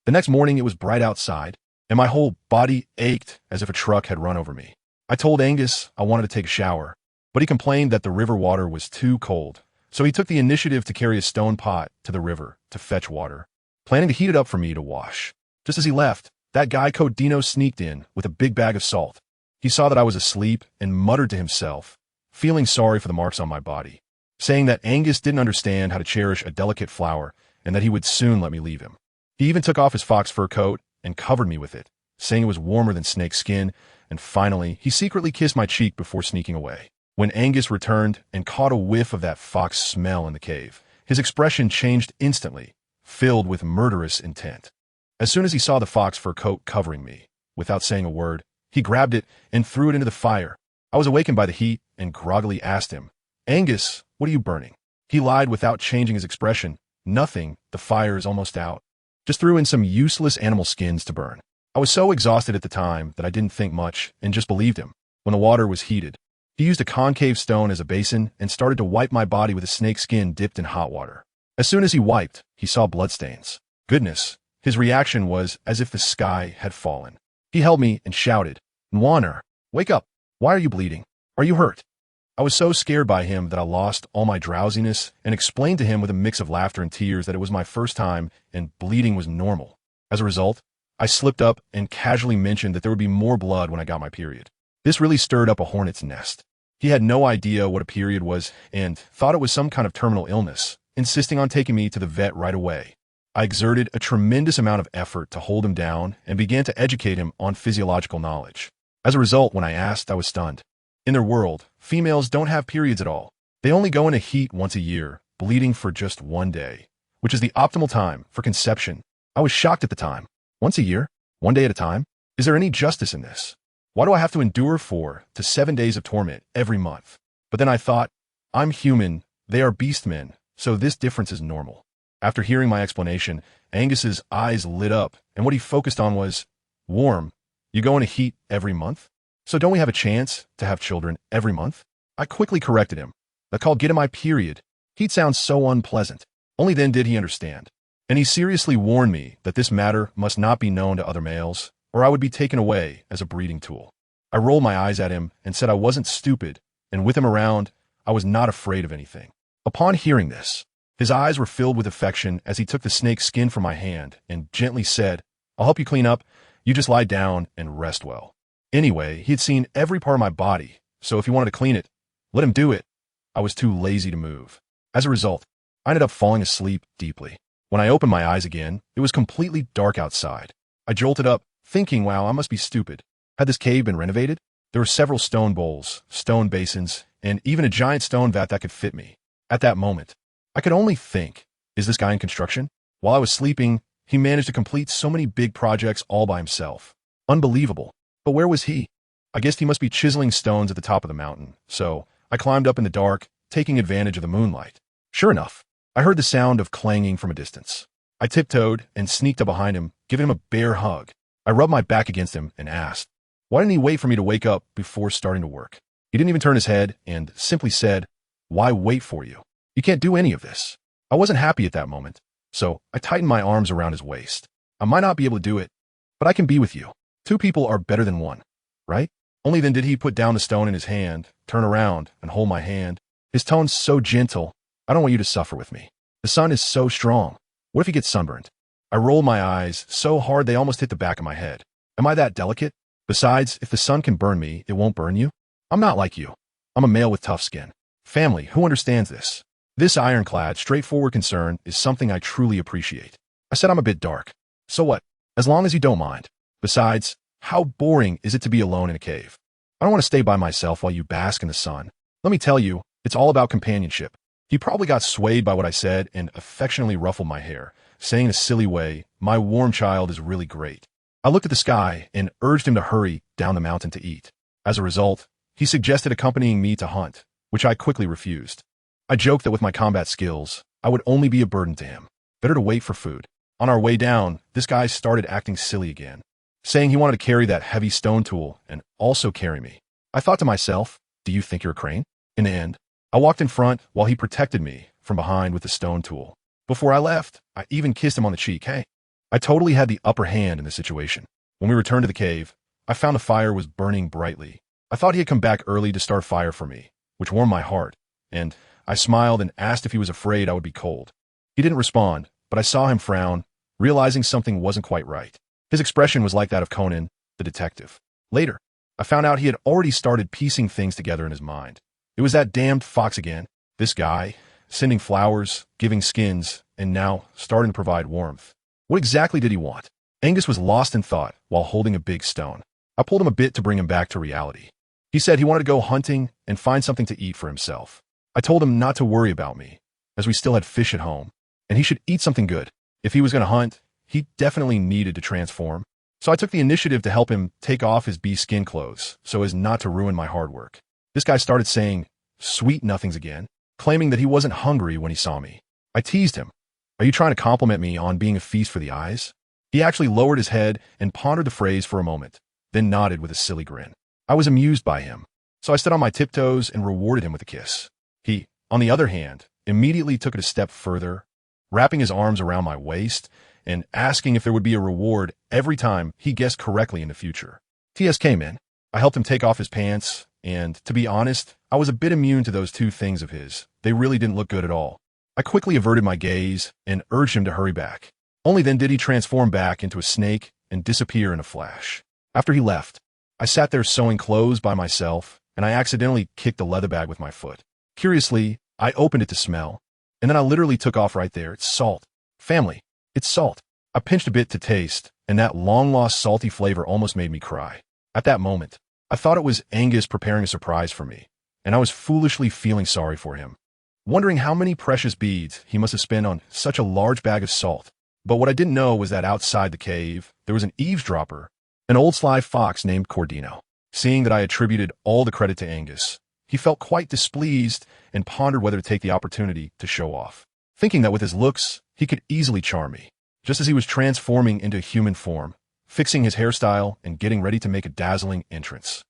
The next morning it was bright outside, and my whole body ached as if a truck had run over me. I told Angus I wanted to take a shower, but he complained that the river water was too cold, so he took the initiative to carry a stone pot to the river to fetch water, planning to heat it up for me to wash. Just as he left, that guy Codino sneaked in with a big bag of salt. He saw that I was asleep and muttered to himself, feeling sorry for the marks on my body, saying that Angus didn't understand how to cherish a delicate flower and that he would soon let me leave him. He even took off his fox fur coat and covered me with it, saying it was warmer than snake skin, and finally, he secretly kissed my cheek before sneaking away. When Angus returned and caught a whiff of that fox smell in the cave, his expression changed instantly, filled with murderous intent. As soon as he saw the fox fur coat covering me, without saying a word, he grabbed it and threw it into the fire. I was awakened by the heat and groggily asked him, Angus, what are you burning? He lied without changing his expression. Nothing, the fire is almost out. Just threw in some useless animal skins to burn. I was so exhausted at the time that I didn't think much and just believed him. When the water was heated, he used a concave stone as a basin and started to wipe my body with a snake skin dipped in hot water. As soon as he wiped, he saw bloodstains. Goodness, his reaction was as if the sky had fallen. He held me and shouted, Nwaner, wake up. Why are you bleeding? Are you hurt? I was so scared by him that I lost all my drowsiness and explained to him with a mix of laughter and tears that it was my first time and bleeding was normal. As a result, I slipped up and casually mentioned that there would be more blood when I got my period. This really stirred up a hornet's nest. He had no idea what a period was and thought it was some kind of terminal illness, insisting on taking me to the vet right away. I exerted a tremendous amount of effort to hold him down and began to educate him on physiological knowledge. As a result, when I asked, I was stunned. In their world, females don't have periods at all. They only go into heat once a year, bleeding for just one day. which is the optimal time for conception. I was shocked at the time. Once a year? One day at a time? Is there any justice in this? Why do I have to endure 4 to 7 days of torment every month? But then I thought, I'm human, they are beastmen, so this difference is normal. After hearing my explanation, Angus's eyes lit up, and what he focused on was, warm, you go into heat every month? So don't we have a chance to have children every month? I quickly corrected him. That's called getting my period. Heat sounds so unpleasant. Only then did he understand. And he seriously warned me that this matter must not be known to other males, or I would be taken away as a breeding tool. I rolled my eyes at him and said I wasn't stupid, and with him around, I was not afraid of anything. Upon hearing this, his eyes were filled with affection as he took the snake's skin from my hand and gently said, I'll help you clean up. You just lie down and rest well. Anyway, he had seen every part of my body, so if he wanted to clean it, let him do it. I was too lazy to move. As a result, I ended up falling asleep deeply. When I opened my eyes again, it was completely dark outside. I jolted up, thinking, wow, I must be stupid. Had this cave been renovated? There were several stone bowls, stone basins, and even a giant stone vat that could fit me. At that moment, I could only think, is this guy in construction? While I was sleeping, he managed to complete so many big projects all by himself. Unbelievable. But where was he? I guessed he must be chiseling stones at the top of the mountain, so I climbed up in the dark, taking advantage of the moonlight. Sure enough, I heard the sound of clanging from a distance. I tiptoed and sneaked up behind him, giving him a bear hug. I rubbed my back against him and asked, why didn't he wait for me to wake up before starting to work? He didn't even turn his head and simply said, why wait for you? You can't do any of this. I wasn't happy at that moment, so I tightened my arms around his waist. I might not be able to do it, but I can be with you. 2 people are better than 1, right? Only then did he put down the stone in his hand, turn around, and hold my hand. His tone's so gentle. I don't want you to suffer with me. The sun is so strong. What if he gets sunburned? I rolled my eyes so hard they almost hit the back of my head. Am I that delicate? Besides, if the sun can burn me, it won't burn you. I'm not like you. I'm a male with tough skin. Family, who understands this? This ironclad, straightforward concern is something I truly appreciate. I said I'm a bit dark. So what? As long as you don't mind. Besides, how boring is it to be alone in a cave? I don't want to stay by myself while you bask in the sun. Let me tell you, it's all about companionship. He probably got swayed by what I said and affectionately ruffled my hair, saying in a silly way, my warm child is really great. I looked at the sky and urged him to hurry down the mountain to eat. As a result, he suggested accompanying me to hunt, which I quickly refused. I joked that with my combat skills, I would only be a burden to him. Better to wait for food. On our way down, this guy started acting silly again, saying he wanted to carry that heavy stone tool and also carry me. I thought to myself, do you think you're a crane? In the end, I walked in front while he protected me from behind with the stone tool. Before I left, I even kissed him on the cheek. Hey, I totally had the upper hand in the situation. When we returned to the cave, I found the fire was burning brightly. I thought he had come back early to start a fire for me, which warmed my heart, and I smiled and asked if he was afraid I would be cold. He didn't respond, but I saw him frown, realizing something wasn't quite right. His expression was like that of Conan, the detective. Later, I found out he had already started piecing things together in his mind. It was that damned fox again, this guy, sending flowers, giving skins, and now starting to provide warmth. What exactly did he want? Angus was lost in thought while holding a big stone. I pulled him a bit to bring him back to reality. He said he wanted to go hunting and find something to eat for himself. I told him not to worry about me, as we still had fish at home, and he should eat something good. If he was going to hunt, he definitely needed to transform. So I took the initiative to help him take off his bee skin clothes so as not to ruin my hard work. This guy started saying sweet nothings again, claiming that he wasn't hungry when he saw me. I teased him. Are you trying to compliment me on being a feast for the eyes? He actually lowered his head and pondered the phrase for a moment, then nodded with a silly grin. I was amused by him, so I stood on my tiptoes and rewarded him with a kiss. He, on the other hand, immediately took it a step further, wrapping his arms around my waist and asking if there would be a reward every time he guessed correctly in the future. TSK, man. I helped him take off his pants, and to be honest, I was a bit immune to those 2 things of his. They really didn't look good at all. I quickly averted my gaze and urged him to hurry back. Only then did he transform back into a snake and disappear in a flash. After he left, I sat there sewing clothes by myself, and I accidentally kicked the leather bag with my foot. Curiously, I opened it to smell, and then I literally took off right there. It's salt. Family, it's salt. I pinched a bit to taste, and that long-lost salty flavor almost made me cry. At that moment, I thought it was Angus preparing a surprise for me, and I was foolishly feeling sorry for him. wondering how many precious beads he must have spent on such a large bag of salt. But what I didn't know was that outside the cave, there was an eavesdropper, an old sly fox named Cordino. Seeing that I attributed all the credit to Angus, he felt quite displeased and pondered whether to take the opportunity to show off, thinking that with his looks, he could easily charm me. Just as he was transforming into human form, fixing his hairstyle and getting ready to make a dazzling entrance,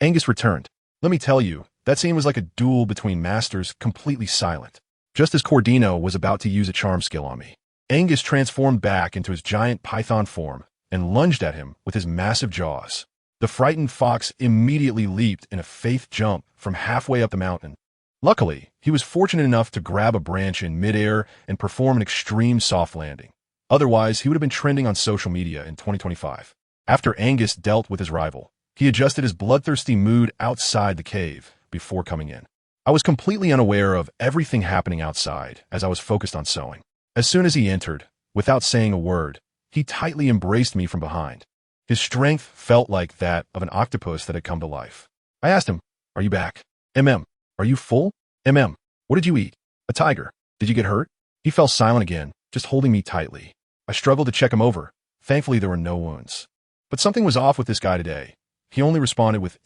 Angus returned. Let me tell you, that scene was like a duel between masters, completely silent. Just as Cordino was about to use a charm skill on me, Angus transformed back into his giant python form and lunged at him with his massive jaws. The frightened fox immediately leaped in a faith jump from halfway up the mountain. Luckily, he was fortunate enough to grab a branch in midair and perform an extreme soft landing. Otherwise, he would have been trending on social media in 2025. After Angus dealt with his rival, he adjusted his bloodthirsty mood outside the cave before coming in. I was completely unaware of everything happening outside as I was focused on sewing. As soon as he entered, without saying a word, he tightly embraced me from behind. His strength felt like that of an octopus that had come to life. I asked him, "Are you back? Are you full? What did you eat? A tiger. Did you get hurt?" He fell silent again, just holding me tightly. I struggled to check him over. Thankfully, there were no wounds. But something was off with this guy today. He only responded with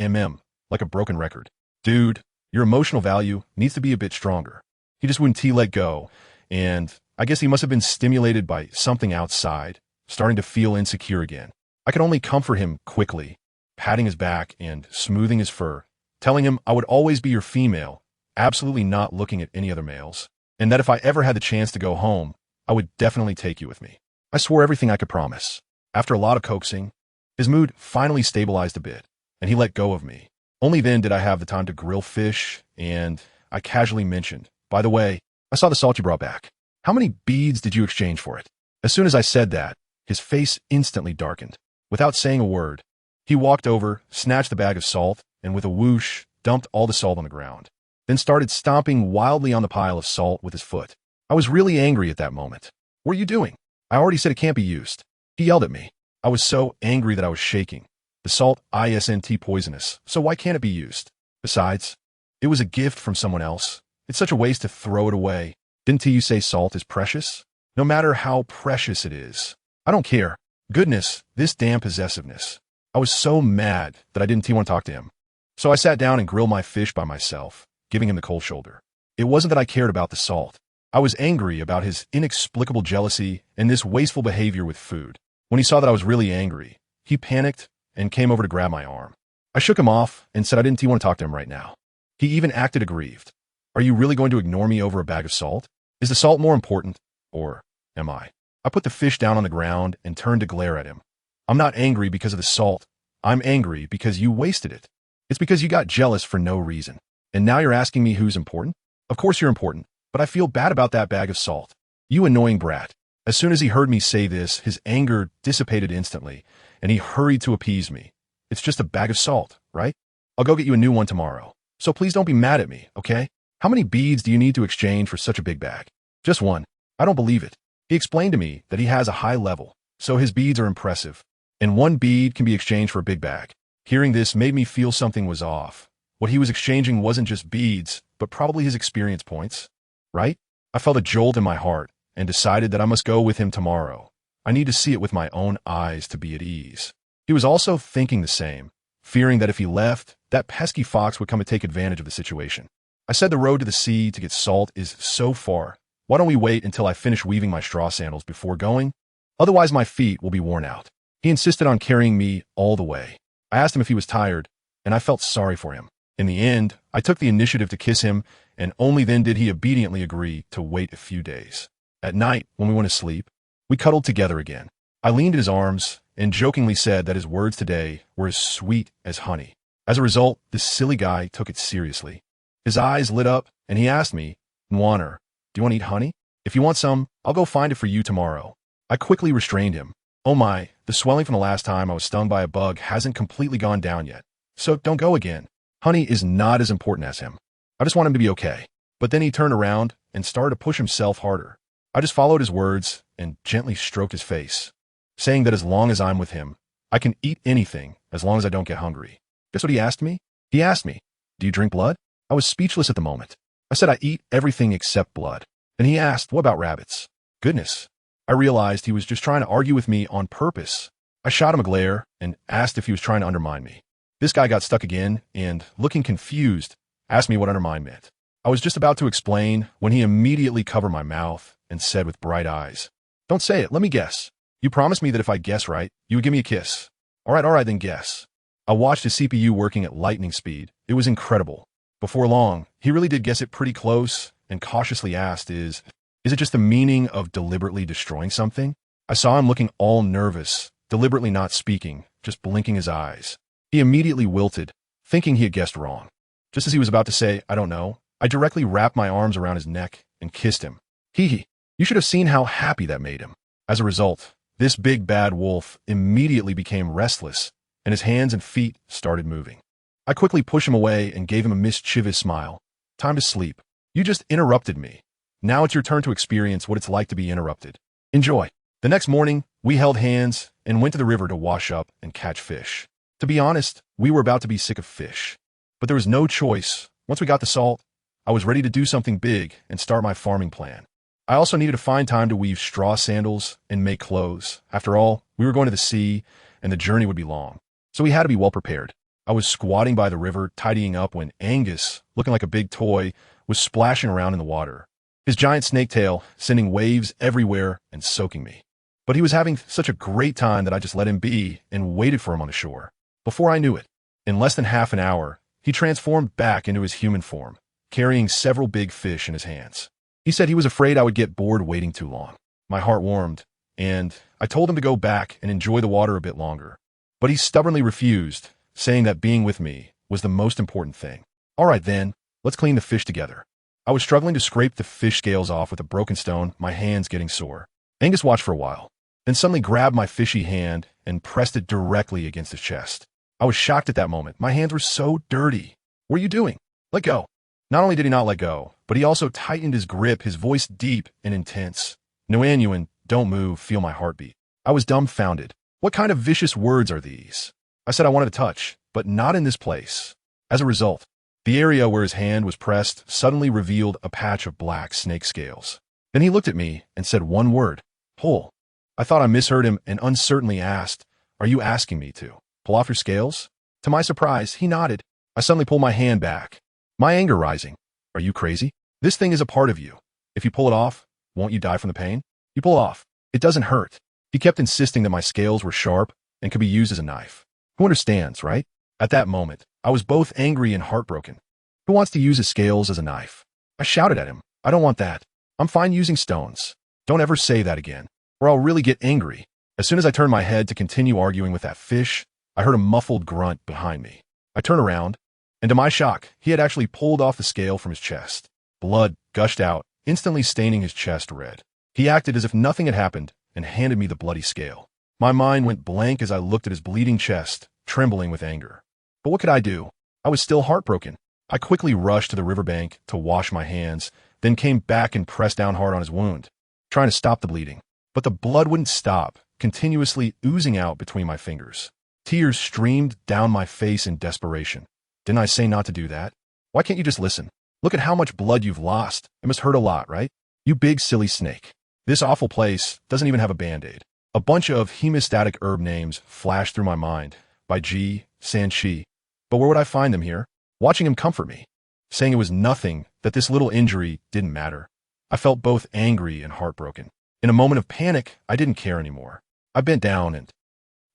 like a broken record. Dude, your emotional value needs to be a bit stronger. He just wouldn't let go, and I guess he must have been stimulated by something outside, starting to feel insecure again. I could only comfort him quickly, patting his back and smoothing his fur, telling him I would always be your female, absolutely not looking at any other males, and that if I ever had the chance to go home, I would definitely take you with me. I swore everything I could promise. After a lot of coaxing, his mood finally stabilized a bit, and he let go of me. Only then did I have the time to grill fish, and I casually mentioned, "By the way, I saw the salt you brought back. How many beads did you exchange for it?" As soon as I said that, his face instantly darkened. Without saying a word, he walked over, snatched the bag of salt, and with a whoosh, dumped all the salt on the ground, then started stomping wildly on the pile of salt with his foot. I was really angry at that moment. "What are you doing? I already said it can't be used." He yelled at me. I was so angry that I was shaking. The salt isn't poisonous, so why can't it be used? Besides, it was a gift from someone else. It's such a waste to throw it away. Didn't you say salt is precious? No matter how precious it is. I don't care. Goodness, this damn possessiveness. I was so mad that I didn't want to talk to him. So I sat down and grilled my fish by myself, giving him the cold shoulder. It wasn't that I cared about the salt. I was angry about his inexplicable jealousy and this wasteful behavior with food. When he saw that I was really angry, he panicked and came over to grab my arm. I shook him off and said I didn't want to talk to him right now. He even acted aggrieved. "Are you really going to ignore me over a bag of salt? Is the salt more important, or am I?" I put the fish down on the ground and turned to glare at him. "I'm not angry because of the salt. I'm angry because you wasted it. It's because you got jealous for no reason. And now you're asking me who's important? Of course you're important, but I feel bad about that bag of salt. You annoying brat." As soon as he heard me say this, his anger dissipated instantly, and he hurried to appease me. "It's just a bag of salt, right? I'll go get you a new one tomorrow. So please don't be mad at me, okay? How many beads do you need to exchange for such a big bag?" "Just one." I don't believe it. He explained to me that he has a high level, so his beads are impressive, and one bead can be exchanged for a big bag. Hearing this made me feel something was off. What he was exchanging wasn't just beads, but probably his experience points, right? I felt a jolt in my heart and decided that I must go with him tomorrow. I need to see it with my own eyes to be at ease. He was also thinking the same, fearing that if he left, that pesky fox would come and take advantage of the situation. I said the road to the sea to get salt is so far. Why don't we wait until I finish weaving my straw sandals before going? Otherwise my feet will be worn out. He insisted on carrying me all the way. I asked him if he was tired, and I felt sorry for him. In the end, I took the initiative to kiss him, and only then did he obediently agree to wait a few days. At night, when we went to sleep, we cuddled together again. I leaned in his arms and jokingly said that his words today were as sweet as honey. As a result, this silly guy took it seriously. His eyes lit up, and he asked me, "Nwaner, do you want to eat honey? If you want some, I'll go find it for you tomorrow." I quickly restrained him. "Oh my, the swelling from the last time I was stung by a bug hasn't completely gone down yet, so don't go again. Honey is not as important as him. I just want him to be okay." But then he turned around and started to push himself harder. I just followed his words and gently stroked his face, saying that as long as I'm with him, I can eat anything as long as I don't get hungry. Guess what he asked me? He asked me, "Do you drink blood?" I was speechless at the moment. I said I eat everything except blood. And he asked, what about rabbits? Goodness. I realized he was just trying to argue with me on purpose. I shot him a glare and asked if he was trying to undermine me. This guy got stuck again and, looking confused, asked me what undermine meant. I was just about to explain when he immediately covered my mouth and said with bright eyes, "Don't say it, let me guess. You promised me that if I guess right, you would give me a kiss. All right, then guess." I watched his CPU working at lightning speed. It was incredible. Before long, he really did guess it pretty close and cautiously asked, Is it just the meaning of deliberately destroying something? I saw him looking all nervous, deliberately not speaking, just blinking his eyes. He immediately wilted, thinking he had guessed wrong. Just as he was about to say, "I don't know," I directly wrapped my arms around his neck and kissed him. Hee. You should have seen how happy that made him. As a result, this big bad wolf immediately became restless, and his hands and feet started moving. I quickly pushed him away and gave him a mischievous smile. "Time to sleep. You just interrupted me. Now it's your turn to experience what it's like to be interrupted. Enjoy." The next morning, we held hands and went to the river to wash up and catch fish. To be honest, we were about to be sick of fish. But there was no choice. Once we got the salt, I was ready to do something big and start my farming plan. I also needed to find time to weave straw sandals and make clothes. After all, we were going to the sea, and the journey would be long. So we had to be well prepared. I was squatting by the river, tidying up, when Angus, looking like a big toy, was splashing around in the water, his giant snake tail sending waves everywhere and soaking me. But he was having such a great time that I just let him be and waited for him on the shore. Before I knew it, in less than half an hour, he transformed back into his human form, carrying several big fish in his hands. He said he was afraid I would get bored waiting too long. My heart warmed, and I told him to go back and enjoy the water a bit longer. But he stubbornly refused, saying that being with me was the most important thing. "All right then, let's clean the fish together." I was struggling to scrape the fish scales off with a broken stone, my hands getting sore. Angus watched for a while, then suddenly grabbed my fishy hand and pressed it directly against his chest. I was shocked at that moment. My hands were so dirty. "What are you doing? Let go." Not only did he not let go, but he also tightened his grip, his voice deep and intense. "Nguyen, don't move, feel my heartbeat." I was dumbfounded. What kind of vicious words are these? I said I wanted to touch, but not in this place. As a result, the area where his hand was pressed suddenly revealed a patch of black snake scales. Then he looked at me and said one word, "Pull." I thought I misheard him and uncertainly asked, "Are you asking me to pull off your scales?" To my surprise, he nodded. I suddenly pulled my hand back, my anger rising. "Are you crazy? This thing is a part of you. If you pull it off, won't you die from the pain? You pull off. It doesn't hurt." He kept insisting that my scales were sharp and could be used as a knife. Who understands, right? At that moment, I was both angry and heartbroken. Who wants to use his scales as a knife? I shouted at him, "I don't want that. I'm fine using stones. Don't ever say that again, or I'll really get angry." As soon as I turned my head to continue arguing with that fish, I heard a muffled grunt behind me. I turned around, and to my shock, he had actually pulled off the scale from his chest. Blood gushed out, instantly staining his chest red. He acted as if nothing had happened and handed me the bloody scale. My mind went blank as I looked at his bleeding chest, trembling with anger. But what could I do? I was still heartbroken. I quickly rushed to the riverbank to wash my hands, then came back and pressed down hard on his wound, trying to stop the bleeding. But the blood wouldn't stop, continuously oozing out between my fingers. Tears streamed down my face in desperation. Didn't I say not to do that? Why can't you just listen? Look at how much blood you've lost. It must hurt a lot, right? You big silly snake. This awful place doesn't even have a band-aid. A bunch of hemostatic herb names flashed through my mind. Bai Ji, Sanchi. But where would I find them here? Watching him comfort me, saying it was nothing, that this little injury didn't matter. I felt both angry and heartbroken. In a moment of panic, I didn't care anymore. I bent down and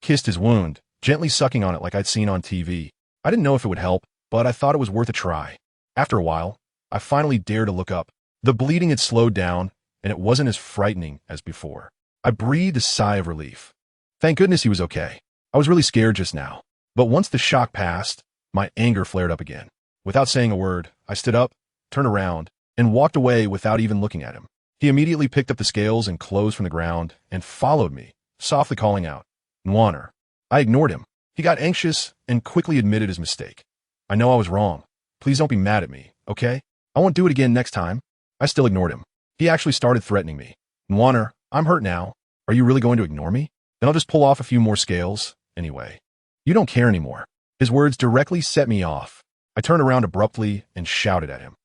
kissed his wound, gently sucking on it like I'd seen on TV. I didn't know if it would help, but I thought it was worth a try. After a while, I finally dared to look up. The bleeding had slowed down, and it wasn't as frightening as before. I breathed a sigh of relief. Thank goodness he was okay. I was really scared just now. But once the shock passed, my anger flared up again. Without saying a word, I stood up, turned around, and walked away without even looking at him. He immediately picked up the scales and clothes from the ground and followed me, softly calling out, "Nwaner." I ignored him. He got anxious and quickly admitted his mistake. "I know I was wrong. Please don't be mad at me, okay? I won't do it again next time." I still ignored him. He actually started threatening me. "Nwaner, I'm hurt now. Are you really going to ignore me? Then I'll just pull off a few more scales anyway. You don't care anymore." His words directly set me off. I turned around abruptly and shouted at him.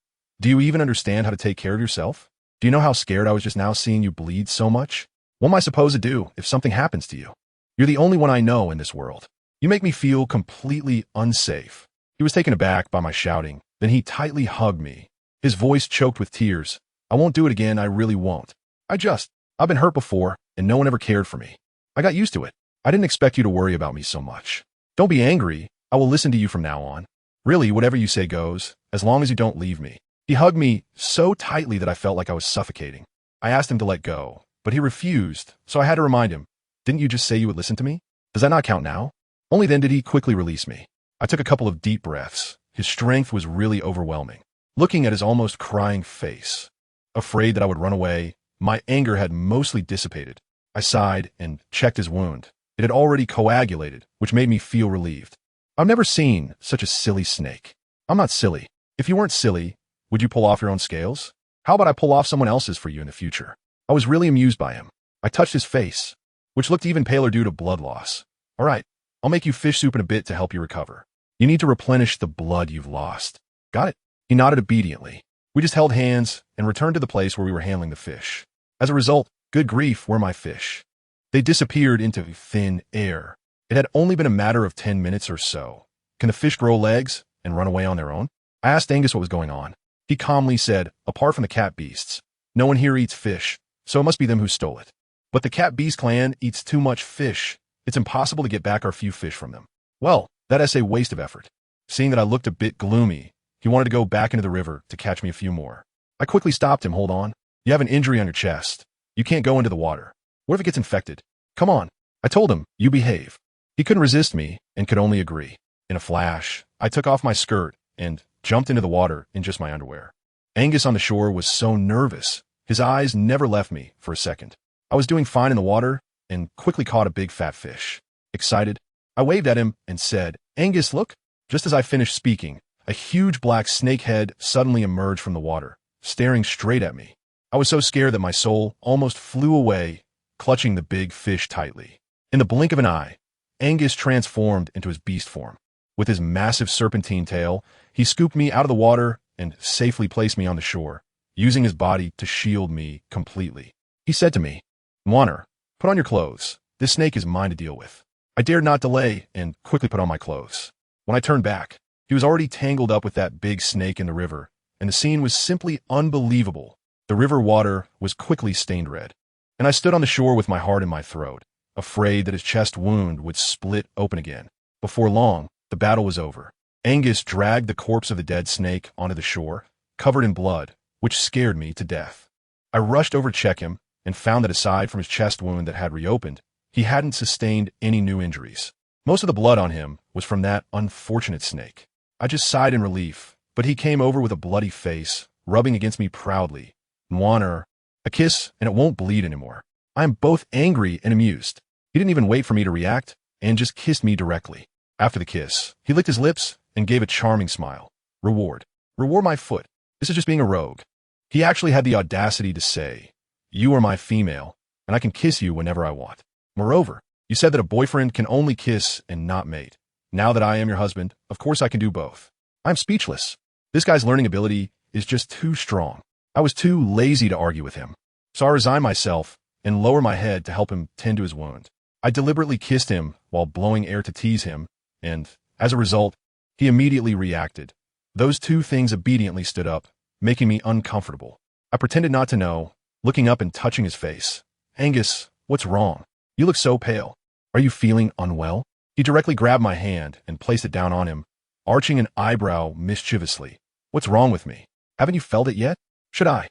Do you even understand how to take care of yourself? Do you know how scared I was just now seeing you bleed so much? What am I supposed to do if something happens to you? You're the only one I know in this world. You make me feel completely unsafe." He was taken aback by my shouting. Then he tightly hugged me. His voice choked with tears. "I won't do it again, I really won't. I've been hurt before, and no one ever cared for me. I got used to it. I didn't expect you to worry about me so much. Don't be angry, I will listen to you from now on. Really, whatever you say goes, as long as you don't leave me." He hugged me so tightly that I felt like I was suffocating. I asked him to let go, but he refused, so I had to remind him, "Didn't you just say you would listen to me? Does that not count now?" Only then did he quickly release me. I took a couple of deep breaths. His strength was really overwhelming. Looking at his almost crying face, afraid that I would run away, my anger had mostly dissipated. I sighed and checked his wound. It had already coagulated, which made me feel relieved. I've never seen such a silly snake. I'm not silly. If you weren't silly, would you pull off your own scales? How about I pull off someone else's for you in the future? I was really amused by him. I touched his face, which looked even paler due to blood loss. "All right, I'll make you fish soup in a bit to help you recover. You need to replenish the blood you've lost." "Got it." He nodded obediently. We just held hands and returned to the place where we were handling the fish. As a result, good grief, were my fish. They disappeared into thin air. It had only been a matter of 10 minutes or so. Can the fish grow legs and run away on their own? I asked Angus what was going on. He calmly said, "Apart from the cat beasts, no one here eats fish, so it must be them who stole it. But the cat beast clan eats too much fish. It's impossible to get back our few fish from them." Well, that is a waste of effort. Seeing that I looked a bit gloomy, he wanted to go back into the river to catch me a few more. I quickly stopped him. "Hold on. You have an injury on your chest. You can't go into the water. What if it gets infected? Come on." I told him, "You behave." He couldn't resist me and could only agree. In a flash, I took off my skirt and jumped into the water in just my underwear. Angus on the shore was so nervous. His eyes never left me for a second. I was doing fine in the water and quickly caught a big fat fish. Excited, I waved at him and said, "Angus, look." Just as I finished speaking, a huge black snake head suddenly emerged from the water, staring straight at me. I was so scared that my soul almost flew away, clutching the big fish tightly. In the blink of an eye, Angus transformed into his beast form. With his massive serpentine tail, he scooped me out of the water and safely placed me on the shore, using his body to shield me completely. He said to me, "Wanner, put on your clothes. This snake is mine to deal with." I dared not delay and quickly put on my clothes. When I turned back, he was already tangled up with that big snake in the river, and the scene was simply unbelievable. The river water was quickly stained red, and I stood on the shore with my heart in my throat, afraid that his chest wound would split open again. Before long, the battle was over. Angus dragged the corpse of the dead snake onto the shore, covered in blood, which scared me to death. I rushed over to check him and found that aside from his chest wound that had reopened, he hadn't sustained any new injuries. Most of the blood on him was from that unfortunate snake. I just sighed in relief, but he came over with a bloody face, rubbing against me proudly. "Wanner, a kiss and it won't bleed anymore." I am both angry and amused. He didn't even wait for me to react and just kissed me directly. After the kiss, he licked his lips and gave a charming smile. Reward my foot. This is just being a rogue." He actually had the audacity to say, "You are my female, and I can kiss you whenever I want. Moreover, you said that a boyfriend can only kiss and not mate. Now that I am your husband, of course I can do both." I'm speechless. This guy's learning ability is just too strong. I was too lazy to argue with him, so I resigned myself and lowered my head to help him tend to his wound. I deliberately kissed him while blowing air to tease him, and, as a result, he immediately reacted. Those two things obediently stood up, making me uncomfortable. I pretended not to know, looking up and touching his face. "Angus, what's wrong? You look so pale. Are you feeling unwell?" He directly grabbed my hand and placed it down on him, arching an eyebrow mischievously. "What's wrong with me? Haven't you felt it yet? Should I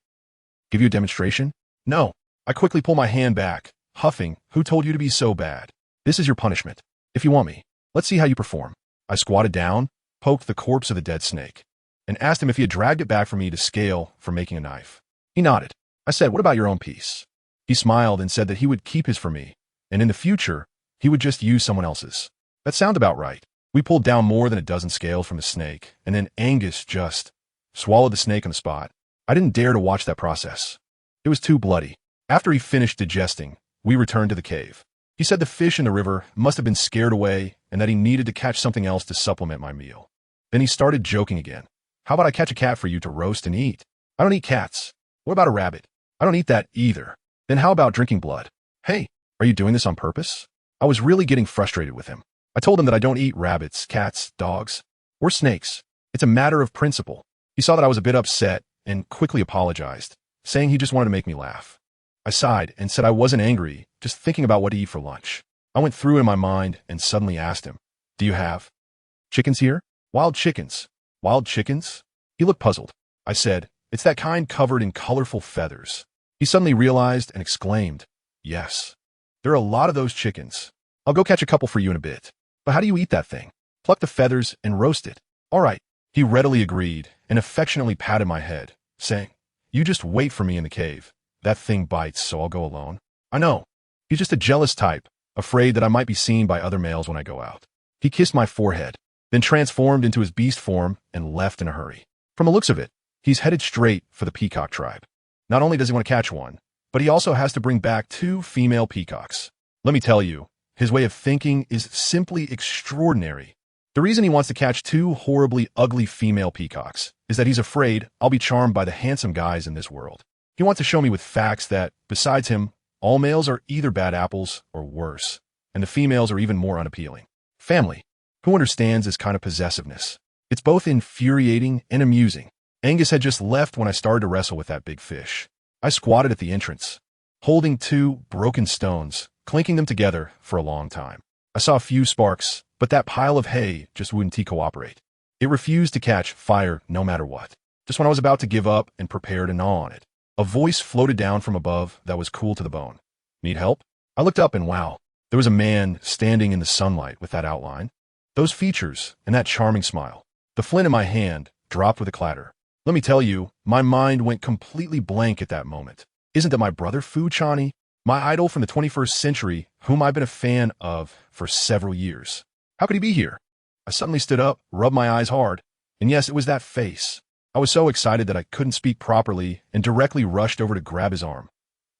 give you a demonstration?" "No." I quickly pull my hand back, huffing, "Who told you to be so bad? This is your punishment. If you want me, let's see how you perform." I squatted down, poked the corpse of the dead snake, and asked him if he had dragged it back for me to scale for making a knife. He nodded. I said, "What about your own piece?" He smiled and said that he would keep his for me, and in the future, he would just use someone else's. That sounded about right. We pulled down more than a dozen scales from the snake, and then Angus just swallowed the snake on the spot. I didn't dare to watch that process. It was too bloody. After he finished digesting, we returned to the cave. He said the fish in the river must have been scared away and that he needed to catch something else to supplement my meal. Then he started joking again. How about I catch a cat for you to roast and eat? I don't eat cats. What about a rabbit? I don't eat that either. Then how about drinking blood? Hey, are you doing this on purpose? I was really getting frustrated with him. I told him that I don't eat rabbits, cats, dogs, or snakes. It's a matter of principle. He saw that I was a bit upset and quickly apologized, saying he just wanted to make me laugh. I sighed and said I wasn't angry, just thinking about what to eat for lunch. I went through it in my mind and suddenly asked him, "Do you have chickens here? Wild chickens? Wild chickens?" He looked puzzled. I said, "It's that kind covered in colorful feathers." He suddenly realized and exclaimed, "Yes, there are a lot of those chickens. I'll go catch a couple for you in a bit. But how do you eat that thing? Pluck the feathers and roast it." "All right." He readily agreed and affectionately patted my head, saying, "You just wait for me in the cave. That thing bites, so I'll go alone." I know. He's just a jealous type, afraid that I might be seen by other males when I go out. He kissed my forehead, then transformed into his beast form and left in a hurry. From the looks of it, he's headed straight for the peacock tribe. Not only does he want to catch one, but he also has to bring back 2 female peacocks. Let me tell you, his way of thinking is simply extraordinary. The reason he wants to catch 2 horribly ugly female peacocks is that he's afraid I'll be charmed by the handsome guys in this world. He wants to show me with facts that, besides him, all males are either bad apples or worse, and the females are even more unappealing. Family. Who understands this kind of possessiveness? It's both infuriating and amusing. Angus had just left when I started to wrestle with that big fish. I squatted at the entrance, holding 2 broken stones, clinking them together for a long time. I saw a few sparks, but that pile of hay just wouldn't cooperate. It refused to catch fire no matter what. Just when I was about to give up and prepare to gnaw on it, a voice floated down from above that was cool to the bone. "Need help?" I looked up and wow, there was a man standing in the sunlight with that outline, those features, and that charming smile. The flint in my hand dropped with a clatter. Let me tell you, my mind went completely blank at that moment. Isn't that my brother Fu Chani? My idol from the 21st century, whom I've been a fan of for several years. How could he be here? I suddenly stood up, rubbed my eyes hard, and yes, it was that face. I was so excited that I couldn't speak properly and directly rushed over to grab his arm.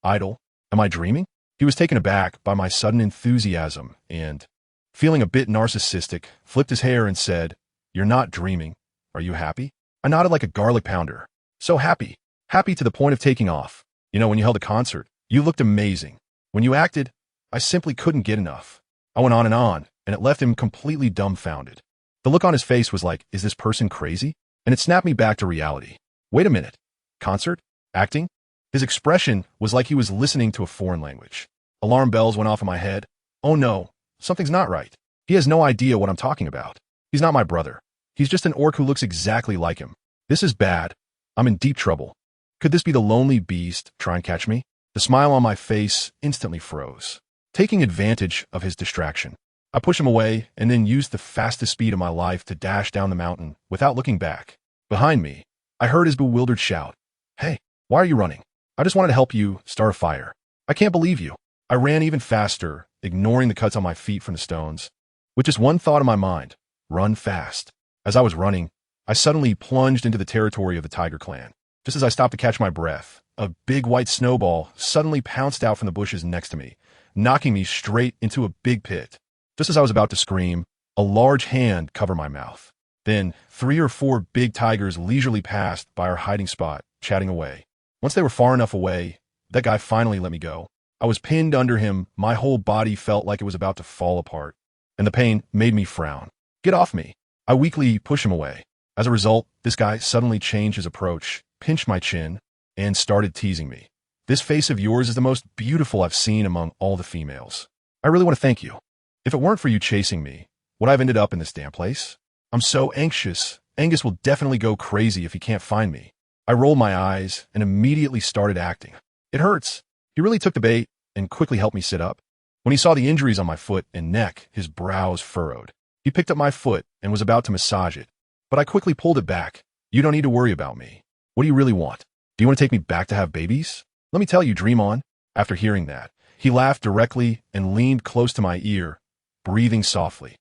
"Idol? Am I dreaming?" He was taken aback by my sudden enthusiasm and, feeling a bit narcissistic, flipped his hair and said, "You're not dreaming. Are you happy?" I nodded like a garlic pounder. So happy. Happy to the point of taking off. You know, when you held a concert, you looked amazing. When you acted, I simply couldn't get enough. I went on, and it left him completely dumbfounded. The look on his face was like, is this person crazy? And it snapped me back to reality. Wait a minute. Concert? Acting? His expression was like he was listening to a foreign language. Alarm bells went off in my head. Oh no, something's not right. He has no idea what I'm talking about. He's not my brother. He's just an orc who looks exactly like him. This is bad. I'm in deep trouble. Could this be the lonely beast trying to catch me? The smile on my face instantly froze. Taking advantage of his distraction, I pushed him away and then used the fastest speed of my life to dash down the mountain without looking back. Behind me, I heard his bewildered shout. "Hey, why are you running?" "I just wanted to help you start a fire." "I can't believe you." I ran even faster, ignoring the cuts on my feet from the stones, with just one thought in my mind: run fast. As I was running, I suddenly plunged into the territory of the Tiger Clan. Just as I stopped to catch my breath, a big white snowball suddenly pounced out from the bushes next to me, knocking me straight into a big pit. Just as I was about to scream, a large hand covered my mouth. Then 3 or 4 big tigers leisurely passed by our hiding spot, chatting away. Once they were far enough away, that guy finally let me go. I was pinned under him, my whole body felt like it was about to fall apart, and the pain made me frown. "Get off me." I weakly pushed him away. As a result, this guy suddenly changed his approach, pinched my chin, and started teasing me. "This face of yours is the most beautiful I've seen among all the females. I really want to thank you. If it weren't for you chasing me, would I have ended up in this damn place? I'm so anxious. Angus will definitely go crazy if he can't find me." I rolled my eyes and immediately started acting. "It hurts." He really took the bait and quickly helped me sit up. When he saw the injuries on my foot and neck, his brows furrowed. He picked up my foot and was about to massage it, but I quickly pulled it back. "You don't need to worry about me. What do you really want? Do you want to take me back to have babies? Let me tell you, dream on." After hearing that, he laughed directly and leaned close to my ear, breathing softly.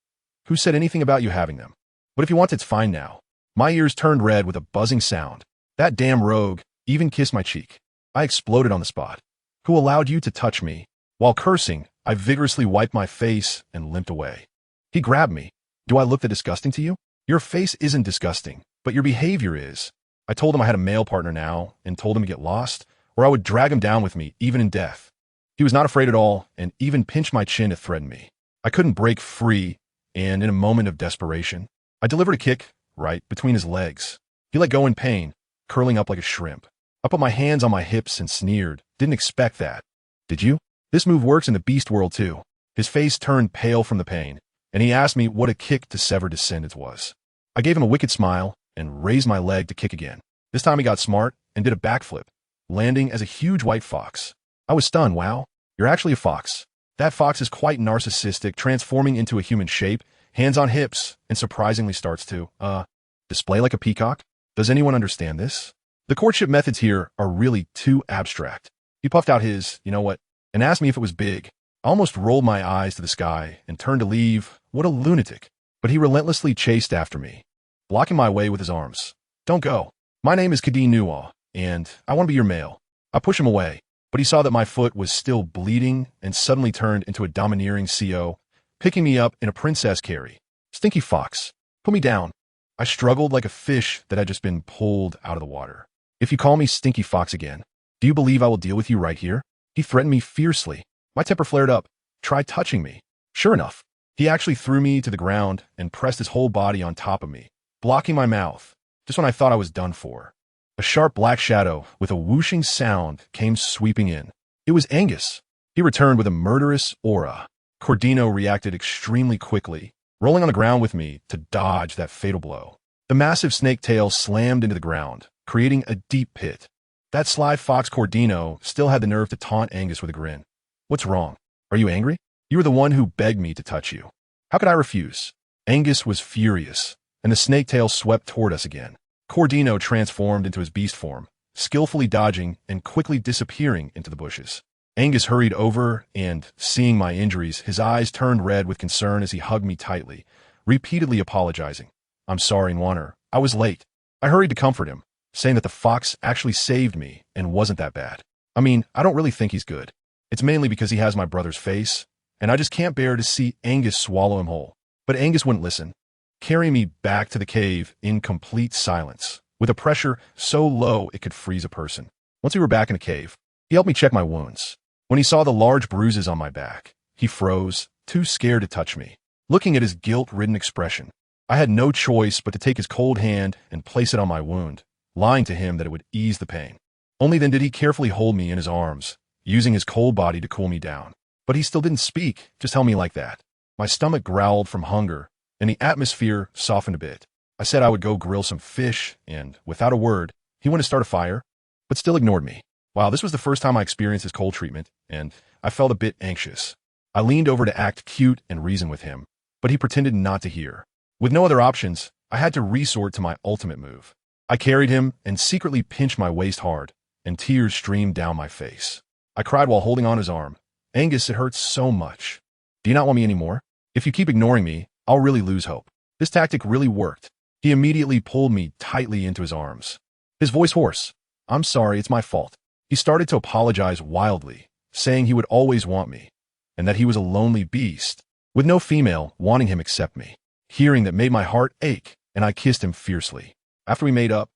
"Who said anything about you having them? But if you want, it's fine now." My ears turned red with a buzzing sound. That damn rogue even kissed my cheek. I exploded on the spot. "Who allowed you to touch me?" While cursing, I vigorously wiped my face and limped away. He grabbed me. "Do I look that disgusting to you?" "Your face isn't disgusting. But your behavior is. I told him I had a male partner now and told him to get lost, or I would drag him down with me, even in death. He was not afraid at all and even pinched my chin to threaten me. I couldn't break free, and in a moment of desperation, I delivered a kick right between his legs. He let go in pain, curling up like a shrimp. I put my hands on my hips and sneered. Didn't expect that. Did you? This move works in the beast world too. His face turned pale from the pain, and he asked me what a kick to sever descendants was. I gave him a wicked smile and raised my leg to kick again. This time he got smart and did a backflip, landing as a huge white fox. I was stunned. Wow, you're actually a fox. That fox is quite narcissistic, transforming into a human shape, hands on hips, and surprisingly starts to, display like a peacock? Does anyone understand this? The courtship methods here are really too abstract. He puffed out his, you know what, and asked me if it was big. I almost rolled my eyes to the sky and turned to leave. What a lunatic. But he relentlessly chased after me, blocking my way with his arms. Don't go. My name is Kadeen Nuwa, and I want to be your male. I push him away, but he saw that my foot was still bleeding and suddenly turned into a domineering CO, picking me up in a princess carry. Stinky fox. Put me down. I struggled like a fish that had just been pulled out of the water. If you call me Stinky Fox again, do you believe I will deal with you right here? He threatened me fiercely. My temper flared up. Try touching me. Sure enough, he actually threw me to the ground and pressed his whole body on top of me, blocking my mouth, just when I thought I was done for. A sharp black shadow with a whooshing sound came sweeping in. It was Angus. He returned with a murderous aura. Cordino reacted extremely quickly, rolling on the ground with me to dodge that fatal blow. The massive snake tail slammed into the ground, creating a deep pit. That sly fox Cordino still had the nerve to taunt Angus with a grin. What's wrong? Are you angry? You were the one who begged me to touch you. How could I refuse? Angus was furious, and the snake tail swept toward us again. Cordino transformed into his beast form, skillfully dodging and quickly disappearing into the bushes. Angus hurried over and, seeing my injuries, his eyes turned red with concern as he hugged me tightly, repeatedly apologizing. I'm sorry, Nwanner. I was late. I hurried to comfort him, saying that the fox actually saved me and wasn't that bad. I mean, I don't really think he's good. It's mainly because he has my brother's face, and I just can't bear to see Angus swallow him whole. But Angus wouldn't listen, carrying me back to the cave in complete silence, with a pressure so low it could freeze a person. Once we were back in the cave, he helped me check my wounds. When he saw the large bruises on my back, he froze, too scared to touch me. Looking at his guilt-ridden expression, I had no choice but to take his cold hand and place it on my wound, lying to him that it would ease the pain. Only then did he carefully hold me in his arms, using his cold body to cool me down. But he still didn't speak, just held me like that. My stomach growled from hunger, and the atmosphere softened a bit. I said I would go grill some fish, and, without a word, he went to start a fire, but still ignored me. Wow, this was the first time I experienced his cold treatment, and I felt a bit anxious. I leaned over to act cute and reason with him, but he pretended not to hear. With no other options, I had to resort to my ultimate move. I carried him and secretly pinched my waist hard, and tears streamed down my face. I cried while holding on his arm. Angus, it hurts so much. Do you not want me anymore? If you keep ignoring me, I'll really lose hope. This tactic really worked. He immediately pulled me tightly into his arms. His voice hoarse. I'm sorry, it's my fault. He started to apologize wildly, saying he would always want me, and that he was a lonely beast, with no female wanting him except me. Hearing that made my heart ache, and I kissed him fiercely. After we made up,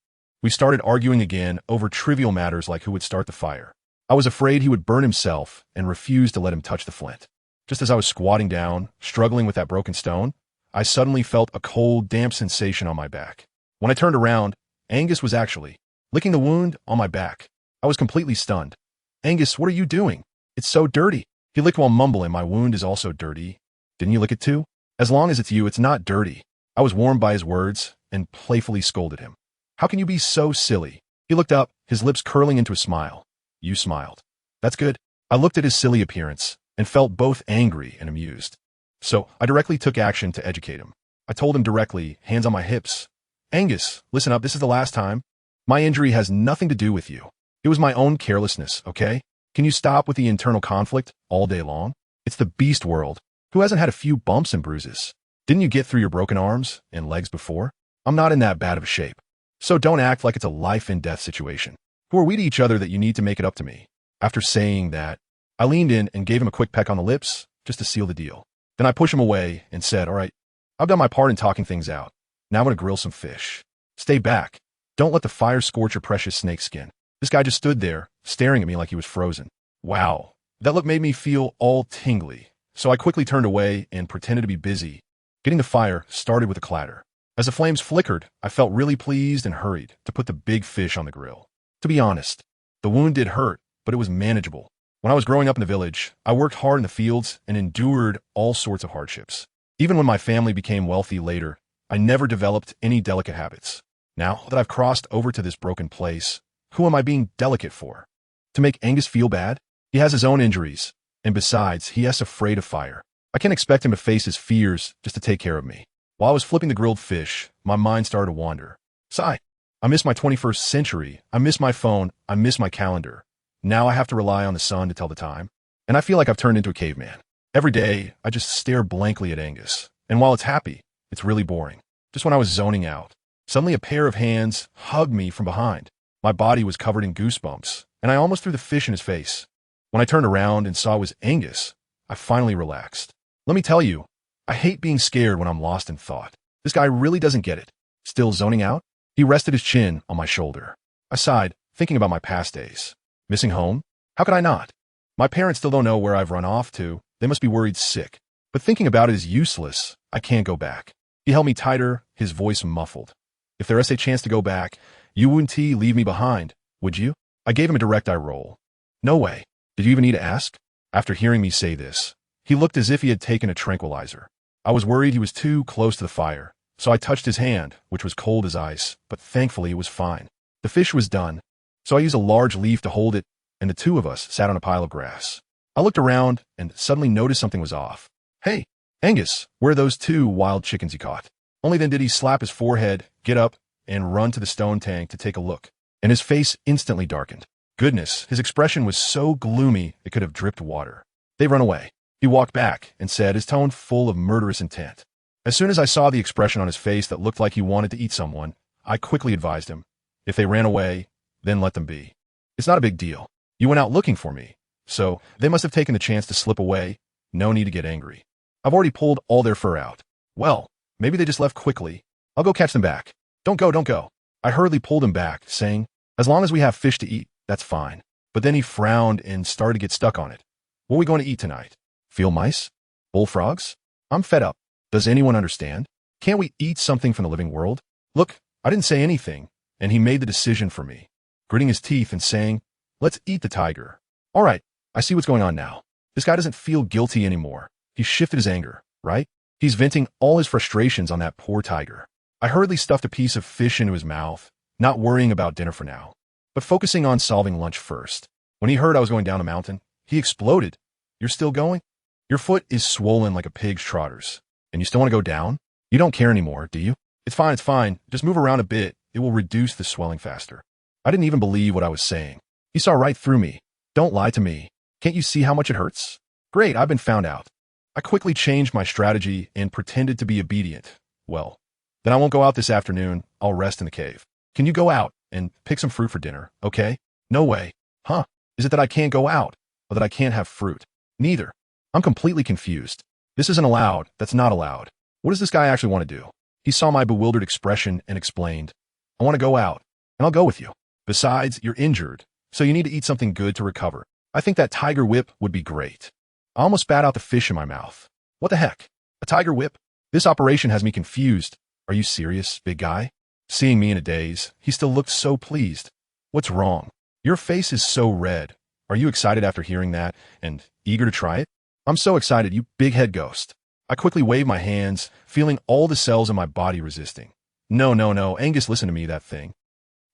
we started arguing again over trivial matters like who would start the fire. I was afraid he would burn himself and refused to let him touch the flint. Just as I was squatting down, struggling with that broken stone, I suddenly felt a cold, damp sensation on my back. When I turned around, Angus was actually licking the wound on my back. I was completely stunned. Angus, what are you doing? It's so dirty. He licked while mumbling, my wound is also dirty. Didn't you lick it too? As long as it's you, it's not dirty. I was warmed by his words and playfully scolded him. How can you be so silly? He looked up, his lips curling into a smile. You smiled. That's good. I looked at his silly appearance and felt both angry and amused. So I directly took action to educate him. I told him directly, hands on my hips. Angus, listen up, this is the last time. My injury has nothing to do with you. It was my own carelessness, okay? Can you stop with the internal conflict all day long? It's the beast world. Who hasn't had a few bumps and bruises? Didn't you get through your broken arms and legs before? I'm not in that bad of a shape. So don't act like it's a life and death situation. Who are we to each other that you need to make it up to me? After saying that, I leaned in and gave him a quick peck on the lips just to seal the deal. Then I pushed him away and said, all right, I've done my part in talking things out. Now I'm going to grill some fish. Stay back. Don't let the fire scorch your precious snake skin. This guy just stood there, staring at me like he was frozen. Wow. That look made me feel all tingly. So I quickly turned away and pretended to be busy. Getting the fire started with a clatter. As the flames flickered, I felt really pleased and hurried to put the big fish on the grill. To be honest, the wound did hurt, but it was manageable. When I was growing up in the village, I worked hard in the fields and endured all sorts of hardships. Even when my family became wealthy later, I never developed any delicate habits. Now that I've crossed over to this broken place, who am I being delicate for? To make Angus feel bad? He has his own injuries, and besides, he is afraid of fire. I can't expect him to face his fears just to take care of me. While I was flipping the grilled fish, my mind started to wander. Sigh. I miss my 21st century. I miss my phone. I miss my calendar. Now I have to rely on the sun to tell the time. And I feel like I've turned into a caveman. Every day, I just stare blankly at Angus. And while it's happy, it's really boring. Just when I was zoning out, suddenly a pair of hands hugged me from behind. My body was covered in goosebumps, and I almost threw the fish in his face. When I turned around and saw it was Angus, I finally relaxed. Let me tell you, I hate being scared when I'm lost in thought. This guy really doesn't get it. Still zoning out? He rested his chin on my shoulder. I sighed, thinking about my past days. Missing home? How could I not? My parents still don't know where I've run off to. They must be worried sick. But thinking about it is useless. I can't go back. He held me tighter, his voice muffled. If there is a chance to go back, you wouldn't leave me behind, would you? I gave him a direct eye roll. No way. Did you even need to ask? After hearing me say this, he looked as if he had taken a tranquilizer. I was worried he was too close to the fire, so I touched his hand, which was cold as ice, but thankfully it was fine. The fish was done, so I used a large leaf to hold it, and the two of us sat on a pile of grass. I looked around and suddenly noticed something was off. Hey, Angus, where are those 2 wild chickens you caught? Only then did he slap his forehead, get up, and run to the stone tank to take a look, and his face instantly darkened. Goodness, his expression was so gloomy it could have dripped water. They've run away. He walked back and said, his tone full of murderous intent. As soon as I saw the expression on his face that looked like he wanted to eat someone, I quickly advised him, if they ran away, then let them be. It's not a big deal. You went out looking for me, so they must have taken the chance to slip away. No need to get angry. I've already pulled all their fur out. Well, maybe they just left quickly. I'll go catch them back. Don't go, don't go. I hurriedly pulled him back, saying, as long as we have fish to eat, that's fine. But then he frowned and started to get stuck on it. What are we going to eat tonight? Field mice? Bullfrogs? I'm fed up. Does anyone understand? Can't we eat something from the living world? Look, I didn't say anything, and he made the decision for me, gritting his teeth and saying, let's eat the tiger. All right, I see what's going on now. This guy doesn't feel guilty anymore. He shifted his anger, right? He's venting all his frustrations on that poor tiger. I hurriedly stuffed a piece of fish into his mouth, not worrying about dinner for now, but focusing on solving lunch first. When he heard I was going down a mountain, he exploded. You're still going? Your foot is swollen like a pig's trotters, and you still want to go down? You don't care anymore, do you? It's fine. Just move around a bit. It will reduce the swelling faster. I didn't even believe what I was saying. He saw right through me. Don't lie to me. Can't you see how much it hurts? Great, I've been found out. I quickly changed my strategy and pretended to be obedient. Well, then I won't go out this afternoon. I'll rest in the cave. Can you go out and pick some fruit for dinner, okay? No way. Huh? Is it that I can't go out, or that I can't have fruit? Neither. I'm completely confused. This isn't allowed. That's not allowed. What does this guy actually want to do? He saw my bewildered expression and explained, I want to go out, and I'll go with you. Besides, you're injured, so you need to eat something good to recover. I think that tiger whip would be great. I almost spat out the fish in my mouth. What the heck? A tiger whip? This operation has me confused. Are you serious, big guy? Seeing me in a daze, he still looked so pleased. What's wrong? Your face is so red. Are you excited after hearing that and eager to try it? I'm so excited, you big head ghost. I quickly waved my hands, feeling all the cells in my body resisting. No, Angus, listen to me, that thing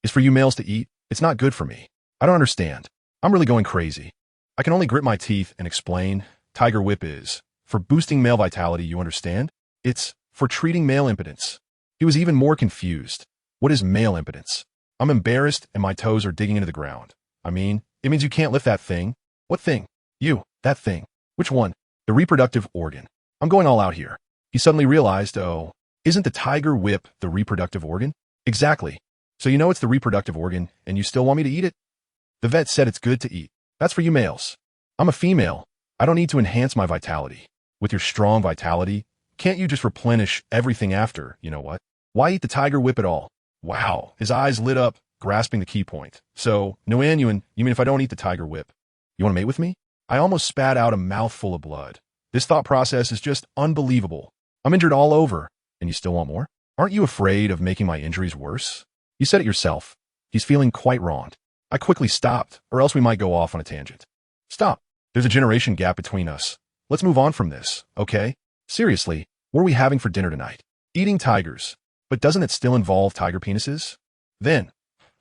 is for you males to eat. It's not good for me. I don't understand. I'm really going crazy. I can only grit my teeth and explain. Tiger Whip is for boosting male vitality, you understand? It's for treating male impotence. He was even more confused. What is male impotence? I'm embarrassed and my toes are digging into the ground. I mean, it means you can't lift that thing. What thing? You, that thing. Which one? The reproductive organ. I'm going all out here. He suddenly realized, oh, isn't the tiger whip the reproductive organ? Exactly. So you know it's the reproductive organ, and you still want me to eat it? The vet said it's good to eat. That's for you males. I'm a female. I don't need to enhance my vitality. With your strong vitality, can't you just replenish everything after, you know what? Why eat the tiger whip at all? Wow. His eyes lit up, grasping the key point. So, Nguyen, you mean if I don't eat the tiger whip, you want to mate with me? I almost spat out a mouthful of blood. This thought process is just unbelievable. I'm injured all over, and you still want more? Aren't you afraid of making my injuries worse? You said it yourself. He's feeling quite wronged. I quickly stopped, or else we might go off on a tangent. Stop. There's a generation gap between us. Let's move on from this, okay? Seriously, what are we having for dinner tonight? Eating tigers. But doesn't it still involve tiger penises? Then,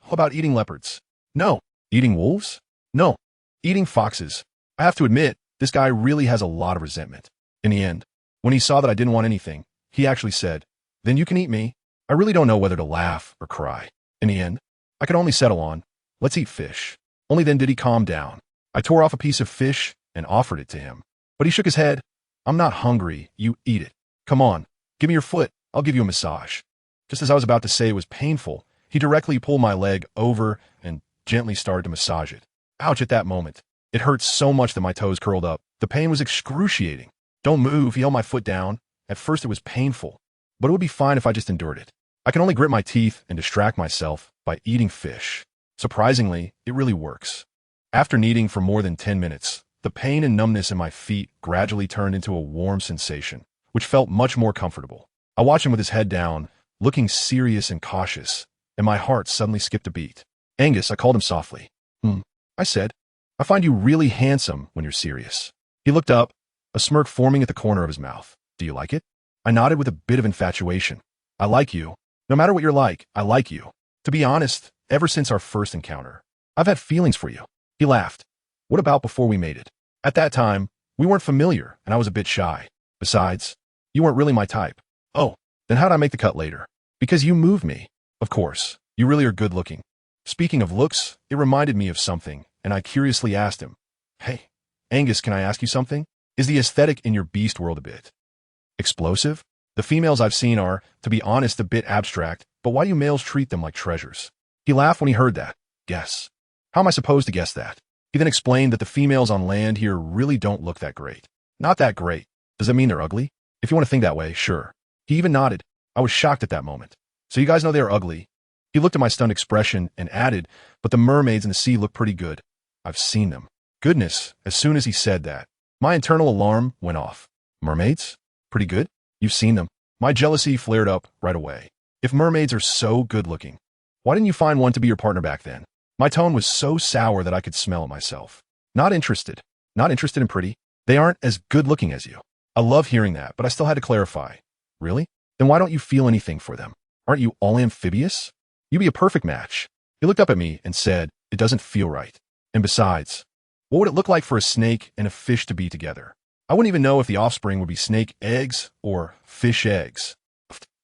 how about eating leopards? No. Eating wolves? No. Eating foxes. I have to admit, this guy really has a lot of resentment. In the end, when he saw that I didn't want anything, he actually said, then you can eat me. I really don't know whether to laugh or cry. In the end, I could only settle on, let's eat fish. Only then did he calm down. I tore off a piece of fish and offered it to him. But he shook his head. I'm not hungry. You eat it. Come on. Give me your foot. I'll give you a massage. Just as I was about to say it was painful, he directly pulled my leg over and gently started to massage it. Ouch at that moment. It hurt so much that my toes curled up. The pain was excruciating. Don't move. He held my foot down. At first it was painful, but it would be fine if I just endured it. I can only grit my teeth and distract myself by eating fish. Surprisingly, it really works. After kneading for more than 10 minutes, the pain and numbness in my feet gradually turned into a warm sensation, which felt much more comfortable. I watched him with his head down, looking serious and cautious, and my heart suddenly skipped a beat. Angus, I called him softly. I said, I find you really handsome when you're serious. He looked up, a smirk forming at the corner of his mouth. Do you like it? I nodded with a bit of infatuation. I like you. No matter what you're like, I like you. To be honest, ever since our first encounter, I've had feelings for you. He laughed. What about before we mated? At that time, we weren't familiar, and I was a bit shy. Besides, you weren't really my type. Oh, then how'd I make the cut later? Because you moved me. Of course, you really are good looking. Speaking of looks, it reminded me of something, and I curiously asked him, Hey, Angus, can I ask you something? Is the aesthetic in your beast world a bit explosive? The females I've seen are, to be honest, a bit abstract, but why do you males treat them like treasures? He laughed when he heard that. Guess. How am I supposed to guess that? He then explained that the females on land here really don't look that great. Not that great. Does that mean they're ugly? If you want to think that way, sure. He even nodded. I was shocked at that moment. So you guys know they're ugly. He looked at my stunned expression and added, but the mermaids in the sea look pretty good. I've seen them. Goodness, as soon as he said that, my internal alarm went off. Mermaids? Pretty good? You've seen them. My jealousy flared up right away. If mermaids are so good looking, why didn't you find one to be your partner back then? My tone was so sour that I could smell it myself. Not interested. Not interested in pretty. They aren't as good looking as you. I love hearing that, but I still had to clarify. Really? Then why don't you feel anything for them? Aren't you all amphibious? You'd be a perfect match. He looked up at me and said, it doesn't feel right. And besides, what would it look like for a snake and a fish to be together? I wouldn't even know if the offspring would be snake eggs or fish eggs.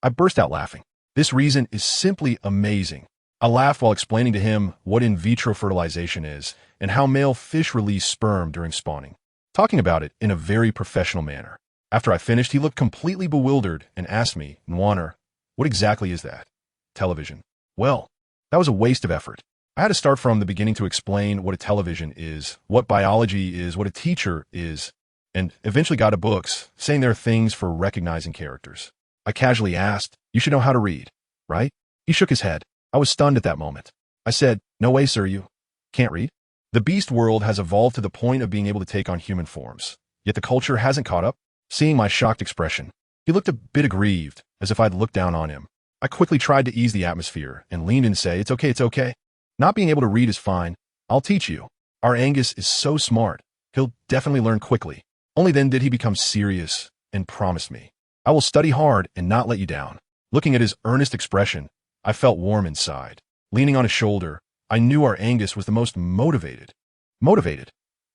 I burst out laughing. This reason is simply amazing. I laughed while explaining to him what in vitro fertilization is and how male fish release sperm during spawning, talking about it in a very professional manner. After I finished, he looked completely bewildered and asked me, Nwaner, what exactly is that? Television. Well, that was a waste of effort. I had to start from the beginning to explain what a television is, what biology is, what a teacher is, and eventually got to books, saying there are things for recognizing characters. I casually asked, you should know how to read, right? He shook his head. I was stunned at that moment. I said, no way, sir, you can't read? The beast world has evolved to the point of being able to take on human forms, yet the culture hasn't caught up. Seeing my shocked expression, he looked a bit aggrieved, as if I'd looked down on him. I quickly tried to ease the atmosphere and leaned in to say, it's okay, it's okay. Not being able to read is fine. I'll teach you. Our Angus is so smart. He'll definitely learn quickly. Only then did he become serious and promised me, I will study hard and not let you down. Looking at his earnest expression, I felt warm inside. Leaning on his shoulder, I knew our Angus was the most motivated. Motivated?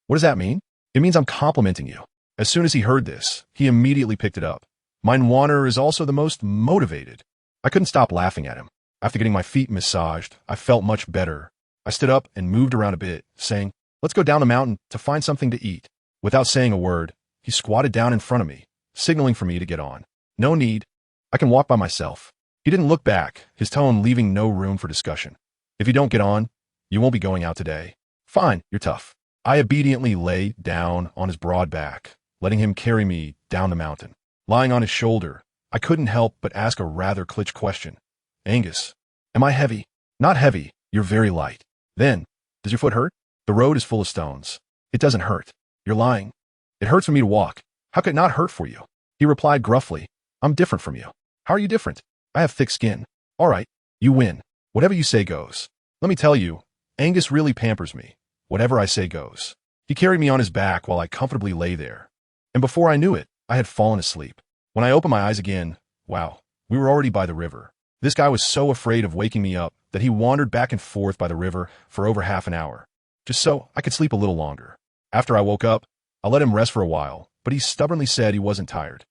What does that mean? It means I'm complimenting you. As soon as he heard this, he immediately picked it up. My Nwaner is also the most motivated. I couldn't stop laughing at him. After getting my feet massaged, I felt much better. I stood up and moved around a bit, saying, let's go down the mountain to find something to eat. Without saying a word, he squatted down in front of me, signaling for me to get on. No need. I can walk by myself. He didn't look back, his tone leaving no room for discussion. If you don't get on, you won't be going out today. Fine, you're tough. I obediently lay down on his broad back, letting him carry me down the mountain. Lying on his shoulder, I couldn't help but ask a rather clitch question. Angus, Am I heavy? Not heavy. You're very light. Then, does your foot hurt? The road is full of stones. It doesn't hurt. You're lying. It hurts for me to walk. How could it not hurt for you? He replied gruffly, I'm different from you. How are you different? I have thick skin. All right, you win. Whatever you say goes. Let me tell you, Angus really pampers me. Whatever I say goes. He carried me on his back while I comfortably lay there. And before I knew it, I had fallen asleep. When I opened my eyes again, wow, we were already by the river. This guy was so afraid of waking me up that he wandered back and forth by the river for over half an hour, just so I could sleep a little longer. After I woke up, I let him rest for a while, but he stubbornly said he wasn't tired.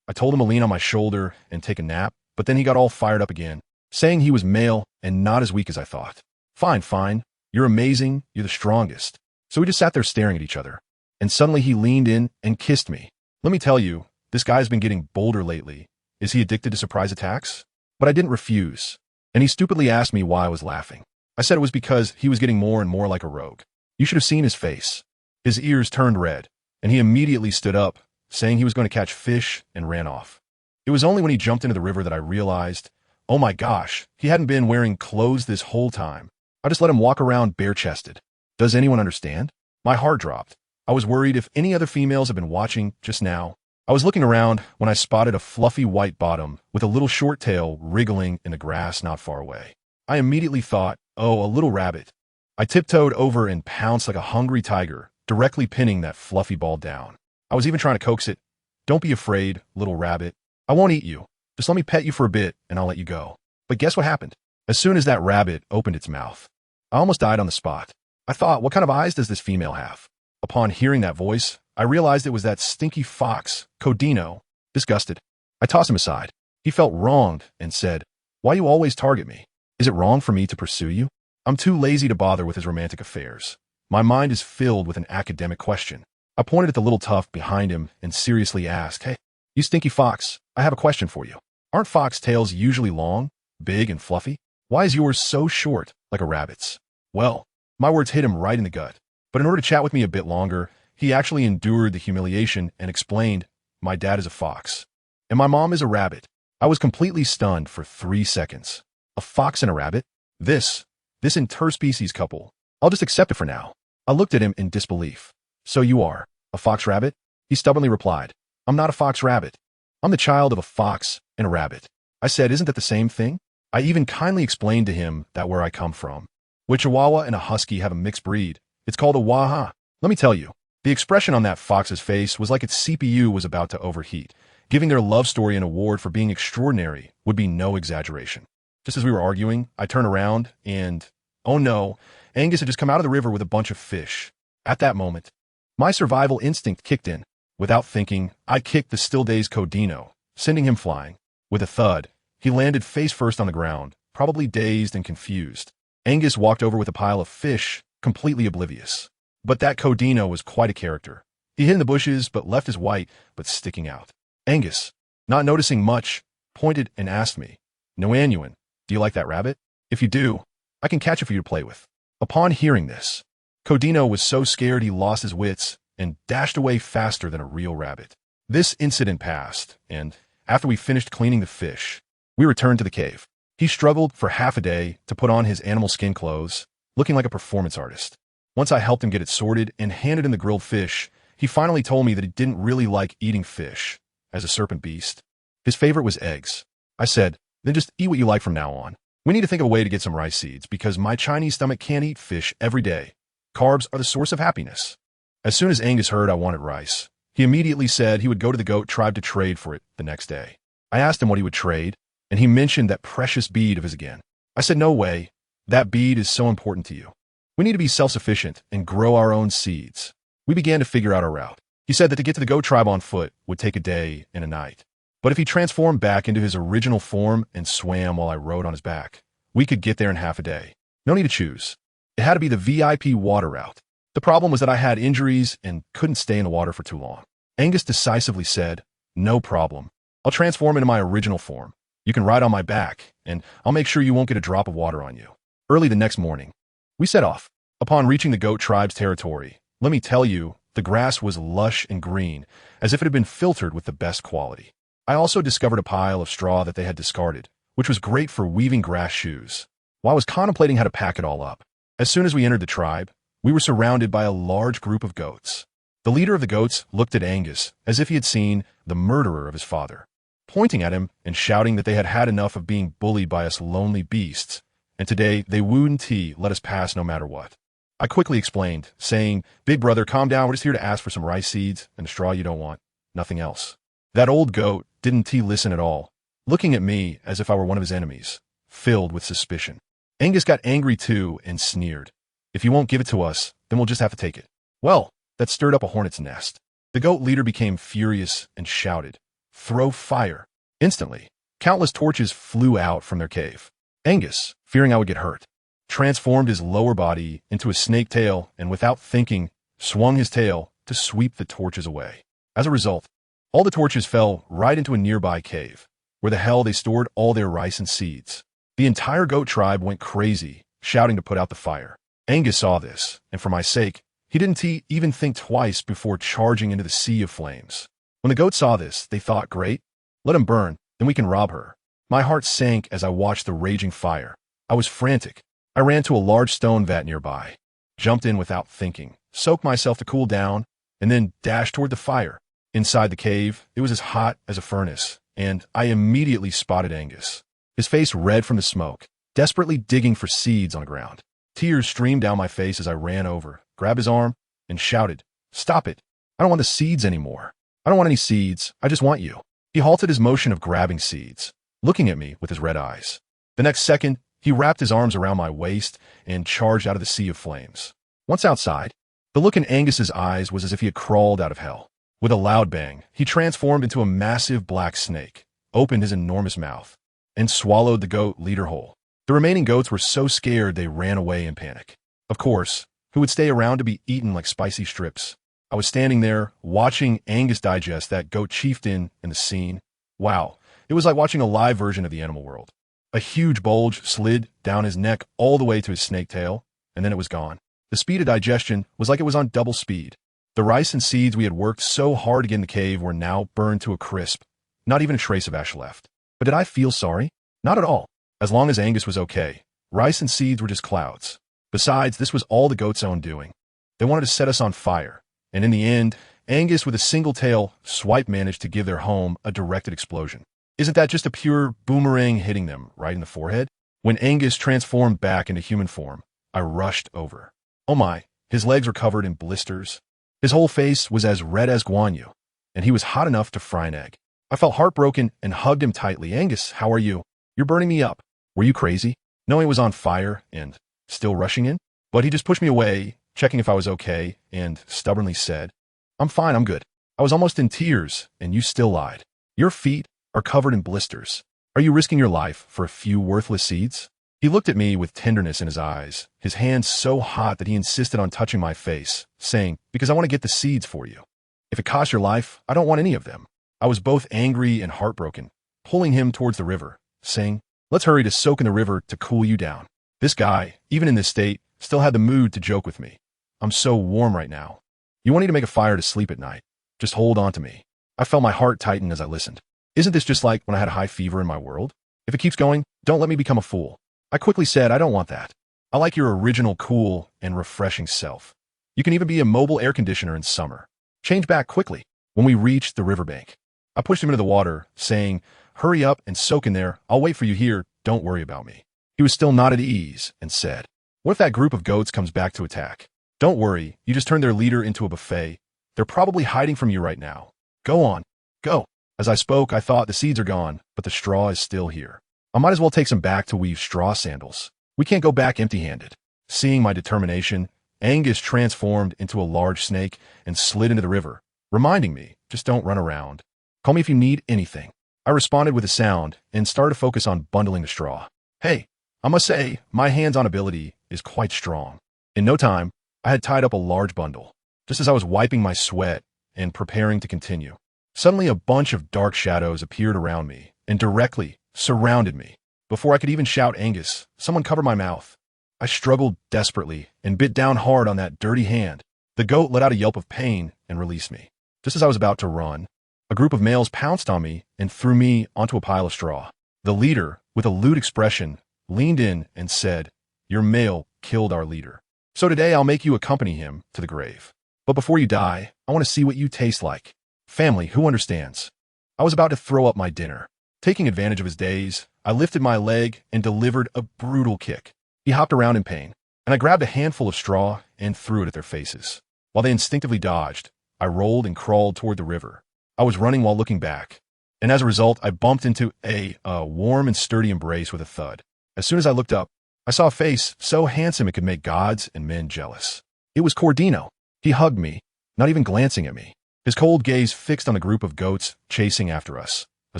I told him to lean on my shoulder and take a nap, but then he got all fired up again, saying he was male and not as weak as I thought. Fine, fine. You're amazing. You're the strongest. So we just sat there staring at each other. And suddenly he leaned in and kissed me. Let me tell you, this guy's been getting bolder lately. Is he addicted to surprise attacks? But I didn't refuse. And he stupidly asked me why I was laughing. I said it was because he was getting more and more like a rogue. You should have seen his face. His ears turned red, and he immediately stood up, saying he was going to catch fish, and ran off. It was only when he jumped into the river that I realized, oh my gosh, he hadn't been wearing clothes this whole time. I just let him walk around bare-chested. Does anyone understand? My heart dropped. I was worried if any other females had been watching just now. I was looking around when I spotted a fluffy white bottom with a little short tail wriggling in the grass not far away. I immediately thought, oh, a little rabbit. I tiptoed over and pounced like a hungry tiger, directly pinning that fluffy ball down. I was even trying to coax it. Don't be afraid, little rabbit. I won't eat you. Just let me pet you for a bit and I'll let you go. But guess what happened? As soon as that rabbit opened its mouth, I almost died on the spot. I thought, what kind of eyes does this female have? Upon hearing that voice, I realized it was that stinky fox, Codino. Disgusted, I tossed him aside. He felt wronged and said, why you always target me? Is it wrong for me to pursue you? I'm too lazy to bother with his romantic affairs. My mind is filled with an academic question. I pointed at the little tuft behind him and seriously asked, hey, you stinky fox, I have a question for you. Aren't fox tails usually long, big, and fluffy? Why is yours so short, like a rabbit's? Well, my words hit him right in the gut. But in order to chat with me a bit longer, he actually endured the humiliation and explained, my dad is a fox, and my mom is a rabbit. I was completely stunned for 3 seconds. A fox and a rabbit? This interspecies couple. I'll just accept it for now. I looked at him in disbelief. So you are a fox rabbit? He stubbornly replied, I'm not a fox rabbit. I'm the child of a fox and a rabbit. I said, isn't that the same thing? I even kindly explained to him that where I come from, where Chihuahua and a husky have a mixed breed, it's called a Waha. Let me tell you, the expression on that fox's face was like its CPU was about to overheat. Giving their love story an award for being extraordinary would be no exaggeration. Just as we were arguing, I turned around and, oh no, Angus had just come out of the river with a bunch of fish. At that moment, my survival instinct kicked in. Without thinking, I kicked the still-dazed Codino, sending him flying. With a thud, he landed face first on the ground, probably dazed and confused. Angus walked over with a pile of fish, completely oblivious. But that Codino was quite a character. He hid in the bushes but left his white but sticking out. Angus, not noticing much, pointed and asked me, Noanuan, do you like that rabbit? If you do, I can catch it for you to play with. Upon hearing this, Codino was so scared he lost his wits and dashed away faster than a real rabbit. This incident passed, and after we finished cleaning the fish, we returned to the cave. He struggled for half a day to put on his animal skin clothes, looking like a performance artist. Once I helped him get it sorted and handed him the grilled fish, he finally told me that he didn't really like eating fish, as a serpent beast. His favorite was eggs. I said, then just eat what you like from now on. We need to think of a way to get some rice seeds because my Chinese stomach can't eat fish every day. Carbs are the source of happiness. As soon as Angus heard I wanted rice, he immediately said he would go to the goat tribe to trade for it the next day. I asked him what he would trade, and he mentioned that precious bead of his again. I said, no way. That bead is so important to you. We need to be self-sufficient and grow our own seeds. We began to figure out our route. He said that to get to the goat tribe on foot would take a day and a night. But if he transformed back into his original form and swam while I rode on his back, we could get there in half a day. No need to choose. It had to be the VIP water route. The problem was that I had injuries and couldn't stay in the water for too long. Angus decisively said, no problem. I'll transform into my original form. You can ride on my back, and I'll make sure you won't get a drop of water on you. Early the next morning, we set off. Upon reaching the goat tribe's territory, let me tell you, the grass was lush and green, as if it had been filtered with the best quality. I also discovered a pile of straw that they had discarded, which was great for weaving grass shoes. while I was contemplating how to pack it all up. As soon as we entered the tribe, we were surrounded by a large group of goats. The leader of the goats looked at Angus as if he had seen the murderer of his father, pointing at him and shouting that they had had enough of being bullied by us lonely beasts, and today they wouldn't let us pass no matter what. I quickly explained, saying, "Big brother, calm down, we're just here to ask for some rice seeds and a straw you don't want, nothing else." That old goat didn't listen at all, looking at me as if I were one of his enemies, filled with suspicion. Angus got angry too and sneered. "If you won't give it to us, then we'll just have to take it." Well, that stirred up a hornet's nest. The goat leader became furious and shouted, "Throw fire!" Instantly, countless torches flew out from their cave. Angus, fearing I would get hurt, transformed his lower body into a snake tail and without thinking, swung his tail to sweep the torches away. As a result, all the torches fell right into a nearby cave, where the hell they stored all their rice and seeds. The entire goat tribe went crazy, shouting to put out the fire. Angus saw this, and for my sake, he didn't even think twice before charging into the sea of flames. When the goats saw this, they thought, "Great, let him burn, then we can rob her." My heart sank as I watched the raging fire. I was frantic. I ran to a large stone vat nearby, jumped in without thinking, soaked myself to cool down, and then dashed toward the fire. Inside the cave, it was as hot as a furnace, and I immediately spotted Angus, his face red from the smoke, desperately digging for seeds on the ground. Tears streamed down my face as I ran over, grabbed his arm, and shouted, "Stop it! I don't want the seeds anymore. I don't want any seeds, I just want you." He halted his motion of grabbing seeds, looking at me with his red eyes. The next second, he wrapped his arms around my waist and charged out of the sea of flames. Once outside, the look in Angus's eyes was as if he had crawled out of hell. With a loud bang, he transformed into a massive black snake, opened his enormous mouth, and swallowed the goat leader whole. The remaining goats were so scared they ran away in panic. Of course, who would stay around to be eaten like spicy strips? I was standing there, watching Angus digest that goat chieftain in the scene. Wow, it was like watching a live version of the animal world. A huge bulge slid down his neck all the way to his snake tail, and then it was gone. The speed of digestion was like it was on double speed. The rice and seeds we had worked so hard to get in the cave were now burned to a crisp, not even a trace of ash left. But did I feel sorry? Not at all. As long as Angus was okay, rice and seeds were just clouds. Besides, this was all the goats' own doing. They wanted to set us on fire, and in the end, Angus with a single tail swipe managed to give their home a directed explosion. Isn't that just a pure boomerang hitting them right in the forehead? When Angus transformed back into human form, I rushed over. Oh my, his legs were covered in blisters. His whole face was as red as Guan Yu, and he was hot enough to fry an egg. I felt heartbroken and hugged him tightly. "Angus, how are you? You're burning me up. Were you crazy?" Knowing it was on fire and still rushing in? But he just pushed me away, checking if I was okay, and stubbornly said, "I'm fine, I'm good." I was almost in tears, and you still lied. Your feet are covered in blisters. Are you risking your life for a few worthless seeds? He looked at me with tenderness in his eyes, his hands so hot that he insisted on touching my face, saying, "Because I want to get the seeds for you. If it costs your life, I don't want any of them." I was both angry and heartbroken, pulling him towards the river, saying, "Let's hurry to soak in the river to cool you down." This guy, even in this state, still had the mood to joke with me. "I'm so warm right now. You want me to make a fire to sleep at night? Just hold on to me." I felt my heart tighten as I listened. Isn't this just like when I had high fever in my world? If it keeps going, don't let me become a fool. I quickly said, "I don't want that. I like your original cool and refreshing self. You can even be a mobile air conditioner in summer. Change back quickly." When we reached the riverbank, I pushed him into the water, saying, "Hurry up and soak in there. I'll wait for you here. Don't worry about me." He was still not at ease and said, "What if that group of goats comes back to attack? Don't worry, you just turned their leader into a buffet. They're probably hiding from you right now. Go on, go." As I spoke, I thought the seeds are gone, but the straw is still here. I might as well take some back to weave straw sandals. We can't go back empty-handed. Seeing my determination, Angus transformed into a large snake and slid into the river, reminding me, "Just don't run around. Call me if you need anything." I responded with a sound and started to focus on bundling the straw. Hey, I must say, my hands-on ability is quite strong. In no time, I had tied up a large bundle, just as I was wiping my sweat and preparing to continue. Suddenly, a bunch of dark shadows appeared around me and directly surrounded me. Before I could even shout Angus, someone covered my mouth. I struggled desperately and bit down hard on that dirty hand. The goat let out a yelp of pain and released me. Just as I was about to run, a group of males pounced on me and threw me onto a pile of straw. The leader, with a lewd expression, leaned in and said, "Your male killed our leader. So today I'll make you accompany him to the grave. But before you die, I want to see what you taste like. Family, who understands?" I was about to throw up my dinner. Taking advantage of his daze, I lifted my leg and delivered a brutal kick. He hopped around in pain, and I grabbed a handful of straw and threw it at their faces. While they instinctively dodged, I rolled and crawled toward the river. I was running while looking back, and as a result, I bumped into a warm and sturdy embrace with a thud. As soon as I looked up, I saw a face so handsome it could make gods and men jealous. It was Cordino. He hugged me, not even glancing at me. His cold gaze fixed on the group of goats chasing after us, a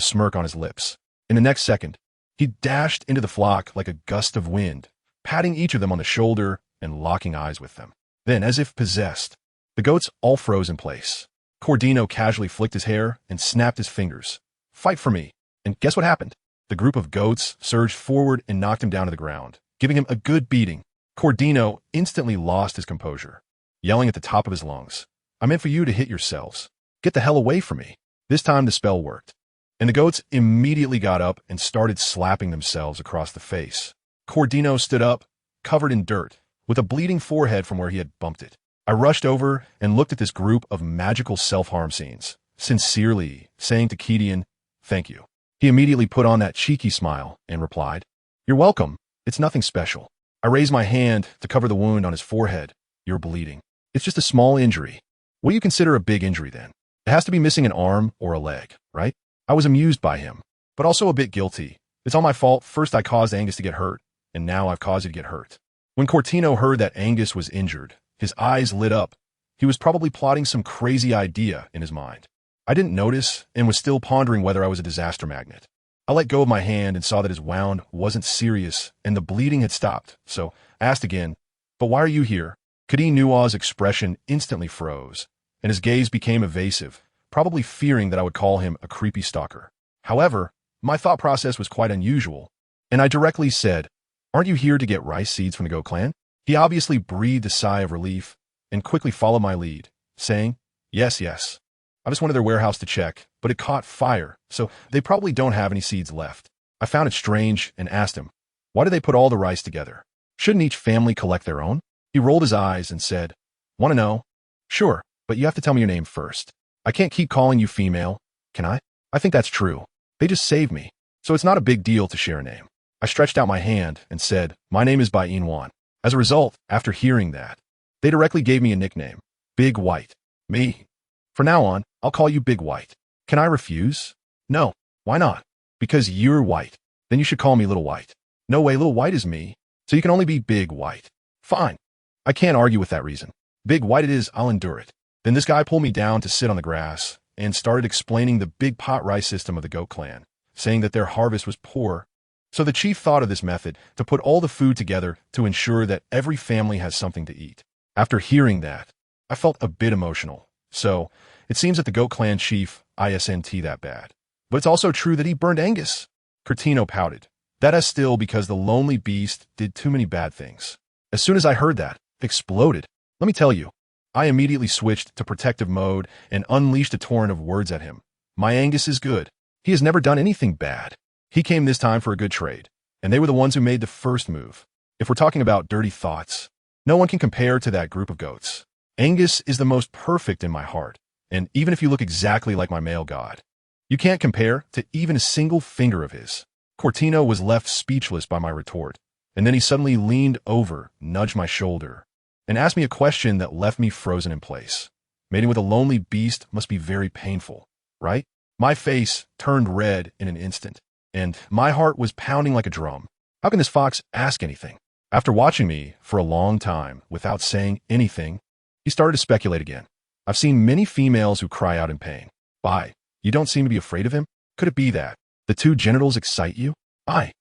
smirk on his lips. In the next second, he dashed into the flock like a gust of wind, patting each of them on the shoulder and locking eyes with them. Then, as if possessed, the goats all froze in place. Cordino casually flicked his hair and snapped his fingers. "Fight for me." And guess what happened? The group of goats surged forward and knocked him down to the ground, giving him a good beating. Cordino instantly lost his composure, yelling at the top of his lungs, "I meant for you to hit yourselves. Get the hell away from me." This time the spell worked, and the goats immediately got up and started slapping themselves across the face. Cordino stood up, covered in dirt, with a bleeding forehead from where he had bumped it. I rushed over and looked at this group of magical self-harm scenes, sincerely saying to Kedian, "Thank you." He immediately put on that cheeky smile and replied, "You're welcome. It's nothing special." I raised my hand to cover the wound on his forehead. "You're bleeding. It's just a small injury." "What do you consider a big injury then? It has to be missing an arm or a leg, right?" I was amused by him, but also a bit guilty. It's all my fault. First I caused Angus to get hurt, and now I've caused you to get hurt. When Cordino heard that Angus was injured, his eyes lit up. He was probably plotting some crazy idea in his mind. I didn't notice and was still pondering whether I was a disaster magnet. I let go of my hand and saw that his wound wasn't serious and the bleeding had stopped, so I asked again, "But why are you here?" Kadi Nua's expression instantly froze, and his gaze became evasive, probably fearing that I would call him a creepy stalker. However, my thought process was quite unusual, and I directly said, "Aren't you here to get rice seeds from the Goat clan?" He obviously breathed a sigh of relief and quickly followed my lead, saying, Yes. I just wanted their warehouse to check, but it caught fire, so they probably don't have any seeds left." I found it strange and asked him, "Why do they put all the rice together? Shouldn't each family collect their own?" He rolled his eyes and said, "Want to know? Sure, but you have to tell me your name first. I can't keep calling you female, can I?" I think that's true. They just saved me, so it's not a big deal to share a name. I stretched out my hand and said, "My name is Bai Yina." As a result, after hearing that, they directly gave me a nickname, Big White. Me. From now on, I'll call you Big White. Can I refuse? No. Why not? Because you're white. Then you should call me Little White. No way, Little White is me, so you can only be Big White. Fine. I can't argue with that reason. Big White it is, I'll endure it. Then this guy pulled me down to sit on the grass and started explaining the big pot rice system of the Goat clan, saying that their harvest was poor. So the chief thought of this method to put all the food together to ensure that every family has something to eat. After hearing that, I felt a bit emotional. So it seems that the Goat clan chief isn't that bad. But it's also true that he burned Angus. Curtino pouted. That is still because the lonely beast did too many bad things. As soon as I heard that, it exploded. Let me tell you, I immediately switched to protective mode and unleashed a torrent of words at him. My Angus is good. He has never done anything bad. He came this time for a good trade, and they were the ones who made the first move. If we're talking about dirty thoughts, no one can compare to that group of goats. Angus is the most perfect in my heart, and even if you look exactly like my male god, you can't compare to even a single finger of his. Cortino was left speechless by my retort, and then he suddenly leaned over, nudged my shoulder, and asked me a question that left me frozen in place. Mating with a lonely beast must be very painful, right? My face turned red in an instant, and my heart was pounding like a drum. How can this fox ask anything? After watching me for a long time without saying anything, he started to speculate again. I've seen many females who cry out in pain. Bai, you don't seem to be afraid of him? Could it be that the two genitals excite you? I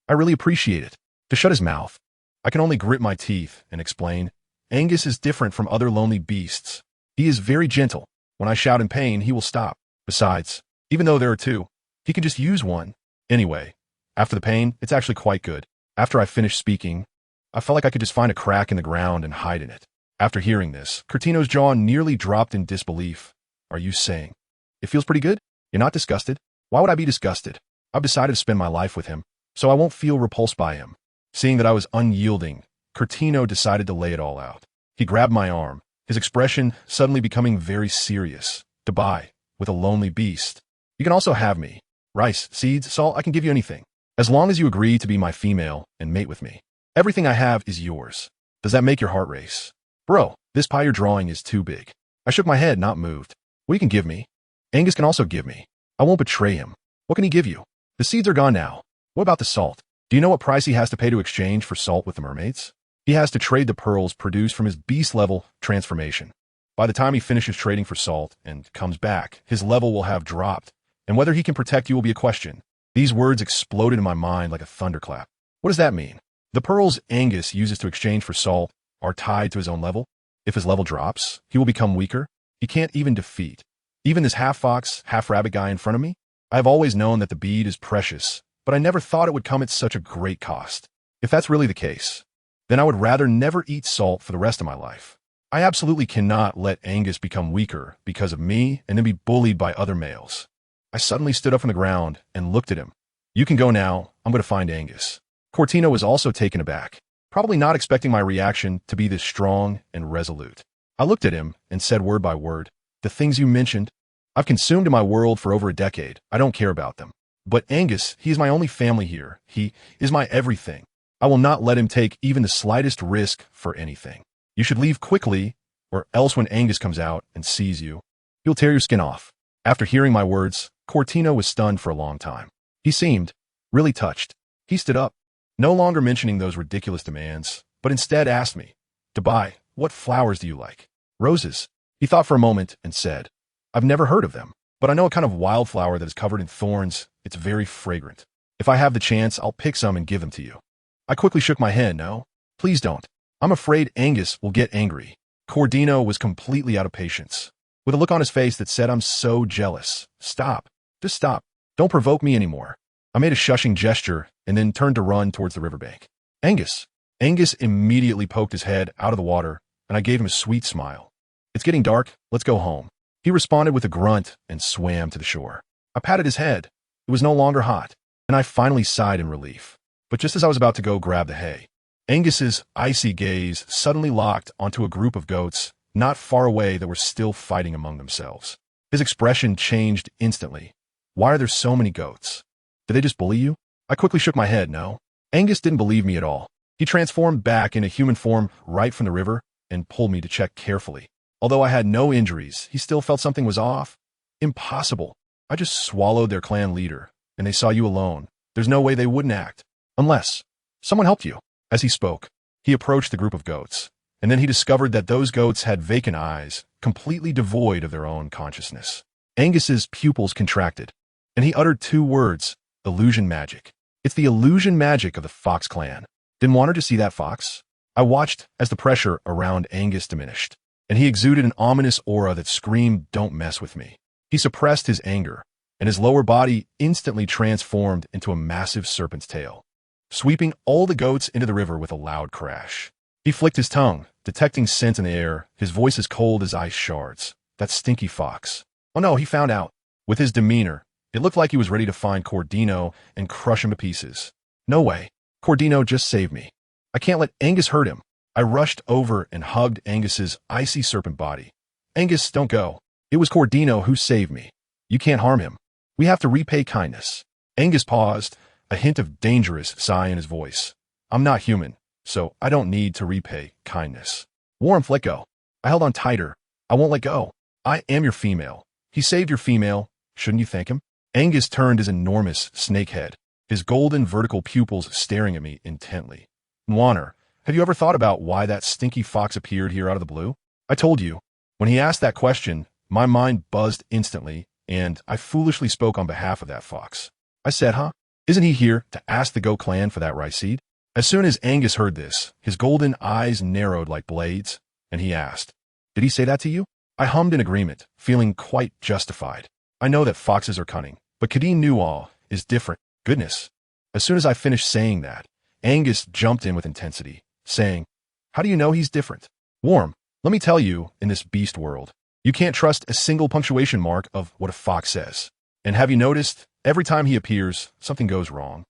really appreciate it. To shut his mouth, I can only grit my teeth and explain, Angus is different from other lonely beasts. He is very gentle. When I shout in pain, he will stop. Besides, even though there are two, he can just use one. Anyway, after the pain, it's actually quite good. After I finished speaking, I felt like I could just find a crack in the ground and hide in it. After hearing this, Curtino's jaw nearly dropped in disbelief. Are you saying it feels pretty good? You're not disgusted? Why would I be disgusted? I've decided to spend my life with him, so I won't feel repulsed by him. Seeing that I was unyielding, Curtino decided to lay it all out. He grabbed my arm, his expression suddenly becoming very serious. To buy, with a lonely beast. You can also have me. Rice, seeds, salt, I can give you anything. As long as you agree to be my female and mate with me. Everything I have is yours. Does that make your heart race? Bro, this pie you're drawing is too big. I shook my head, not moved. What you can give me? Angus can also give me. I won't betray him. What can he give you? The seeds are gone now. What about the salt? Do you know what price he has to pay to exchange for salt with the mermaids? He has to trade the pearls produced from his beast-level transformation. By the time he finishes trading for salt and comes back, his level will have dropped, and whether he can protect you will be a question. These words exploded in my mind like a thunderclap. What does that mean? The pearls Angus uses to exchange for salt are tied to his own level. If his level drops, he will become weaker. He can't even defeat. Even this half-fox, half-rabbit guy in front of me? I have always known that the bead is precious, but I never thought it would come at such a great cost. If that's really the case, then I would rather never eat salt for the rest of my life. I absolutely cannot let Angus become weaker because of me and then be bullied by other males. I suddenly stood up from the ground and looked at him. You can go now. I'm going to find Angus. Curtino was also taken aback, probably not expecting my reaction to be this strong and resolute. I looked at him and said word by word, the things you mentioned, I've consumed in my world for over a decade. I don't care about them. But Angus, he is my only family here. He is my everything. I will not let him take even the slightest risk for anything. You should leave quickly, or else when Angus comes out and sees you, he'll tear your skin off. After hearing my words, Curtino was stunned for a long time. He seemed really touched. He stood up, no longer mentioning those ridiculous demands, but instead asked me, Dubai, what flowers do you like? Roses. He thought for a moment and said, I've never heard of them, but I know a kind of wildflower that is covered in thorns. It's very fragrant. If I have the chance, I'll pick some and give them to you. I quickly shook my head. No, please don't. I'm afraid Angus will get angry. Curtino was completely out of patience, with a look on his face that said, I'm so jealous. Stop. Just stop. Don't provoke me anymore. I made a shushing gesture and then turned to run towards the riverbank. Angus. Angus immediately poked his head out of the water, and I gave him a sweet smile. It's getting dark. Let's go home. He responded with a grunt and swam to the shore. I patted his head. It was no longer hot, and I finally sighed in relief. But just as I was about to go grab the hay, Angus's icy gaze suddenly locked onto a group of goats not far away that were still fighting among themselves. His expression changed instantly. Why are there so many goats? Did they just bully you? I quickly shook my head. No. Angus didn't believe me at all. He transformed back into human form right from the river and pulled me to check carefully. Although I had no injuries, he still felt something was off. Impossible. I just swallowed their clan leader, and they saw you alone. There's no way they wouldn't act. Unless someone helped you. As he spoke, he approached the group of goats, and then he discovered that those goats had vacant eyes, completely devoid of their own consciousness. Angus's pupils contracted, and he uttered two words, illusion magic. It's the illusion magic of the Fox clan. Didn't want her to see that, Fox. I watched as the pressure around Angus diminished, and he exuded an ominous aura that screamed, don't mess with me. He suppressed his anger, and his lower body instantly transformed into a massive serpent's tail, sweeping all the goats into the river with a loud crash. He flicked his tongue, detecting scent in the air, his voice as cold as ice shards. That stinky fox. Oh no, he found out. With his demeanor, it looked like he was ready to find Curtino and crush him to pieces. No way. Curtino just saved me. I can't let Angus hurt him. I rushed over and hugged Angus's icy serpent body. Angus, don't go. It was Curtino who saved me. You can't harm him. We have to repay kindness. Angus paused, a hint of dangerous sigh in his voice. I'm not human, so I don't need to repay kindness. Warmth, let go. I held on tighter. I won't let go. I am your female. He saved your female. Shouldn't you thank him? Angus turned his enormous snake head, his golden vertical pupils staring at me intently. Warner, have you ever thought about why that stinky fox appeared here out of the blue? I told you. When he asked that question, my mind buzzed instantly, and I foolishly spoke on behalf of that fox. I said, huh? Isn't he here to ask the goat clan for that rice seed? As soon as Angus heard this, his golden eyes narrowed like blades, and he asked, did he say that to you? I hummed in agreement, feeling quite justified. I know that foxes are cunning, but Kadeen Newall is different. Goodness. As soon as I finished saying that, Angus jumped in with intensity, saying, how do you know he's different? Warm, let me tell you, in this beast world, you can't trust a single punctuation mark of what a fox says. And have you noticed, every time he appears, something goes wrong?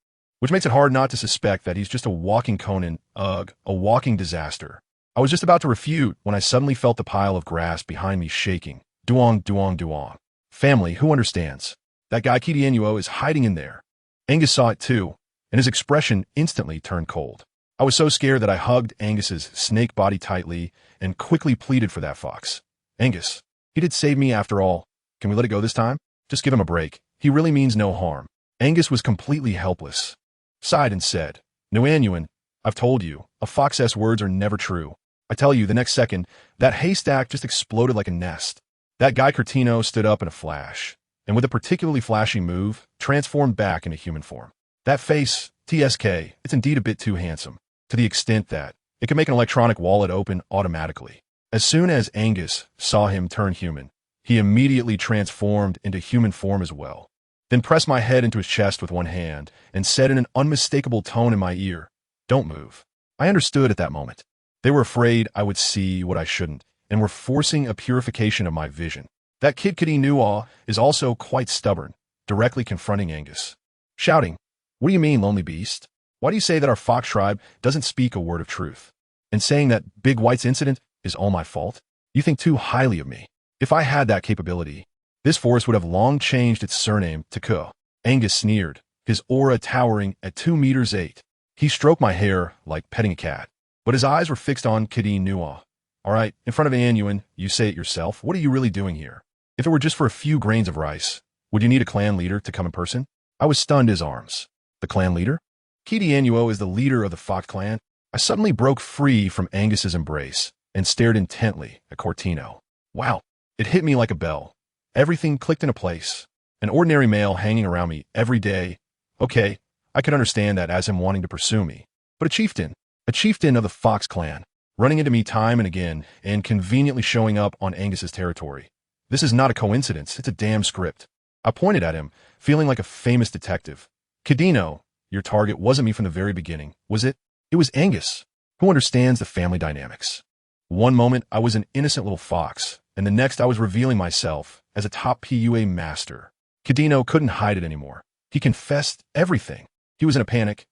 which makes it hard not to suspect that he's just a walking Conan, a walking disaster. I was just about to refute when I suddenly felt the pile of grass behind me shaking. Duong, duong, duong. Family, who understands? That guy KingAngus is hiding in there. Angus saw it too, and his expression instantly turned cold. I was so scared that I hugged Angus's snake body tightly and quickly pleaded for that fox. Angus, he did save me after all. Can we let it go this time? Just give him a break. He really means no harm. Angus was completely helpless. Sighed and said, Nuanyuan, I've told you, a fox's words are never true. I tell you, the next second, that haystack just exploded like a nest. That guy Curtino stood up in a flash, and with a particularly flashy move, transformed back into human form. That face, TSK, it's indeed a bit too handsome, to the extent that it can make an electronic wallet open automatically. As soon as Angus saw him turn human, he immediately transformed into human form as well, then pressed my head into his chest with one hand and said in an unmistakable tone in my ear, Don't move. I understood at that moment. They were afraid I would see what I shouldn't, and were forcing a purification of my vision. That kid KingAngus is also quite stubborn, directly confronting Angus, shouting, What do you mean, lonely beast? Why do you say that our fox tribe doesn't speak a word of truth? And saying that Big White's incident is all my fault? You think too highly of me. If I had that capability, this forest would have long changed its surname to Ko. Angus sneered, his aura towering at 2 meters 8. He stroked my hair like petting a cat, but his eyes were fixed on KingAngus. All right, in front of Anyuan, you say it yourself. What are you really doing here? If it were just for a few grains of rice, would you need a clan leader to come in person? I was stunned his arms. The clan leader? KingAngus is the leader of the Fox clan. I suddenly broke free from Angus's embrace and stared intently at Curtino. Wow, it hit me like a bell. Everything clicked into place. An ordinary male hanging around me every day. Okay, I could understand that as him wanting to pursue me. But a chieftain of the Fox clan, running into me time and again and conveniently showing up on Angus's territory. This is not a coincidence, it's a damn script. I pointed at him, feeling like a famous detective. Cadino, your target wasn't me from the very beginning, was it? It was Angus, who understands the family dynamics. One moment I was an innocent little fox, and the next I was revealing myself as a top PUA master. Cadino couldn't hide it anymore. He confessed everything. He was in a panic.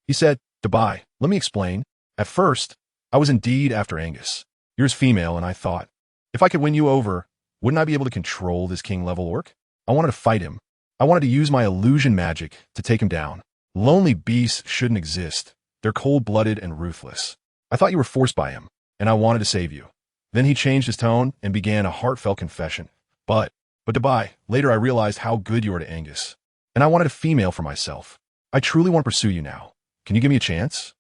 He said, Bai, let me explain. At first, I was indeed after Angus. You're his female, and I thought, if I could win you over, wouldn't I be able to control this king-level orc? I wanted to fight him. I wanted to use my illusion magic to take him down. Lonely beasts shouldn't exist. They're cold-blooded and ruthless. I thought you were forced by him, and I wanted to save you. Then he changed his tone and began a heartfelt confession. But Bai, later I realized how good you are to Angus, and I wanted a female for myself. I truly want to pursue you now. Can you give me a chance?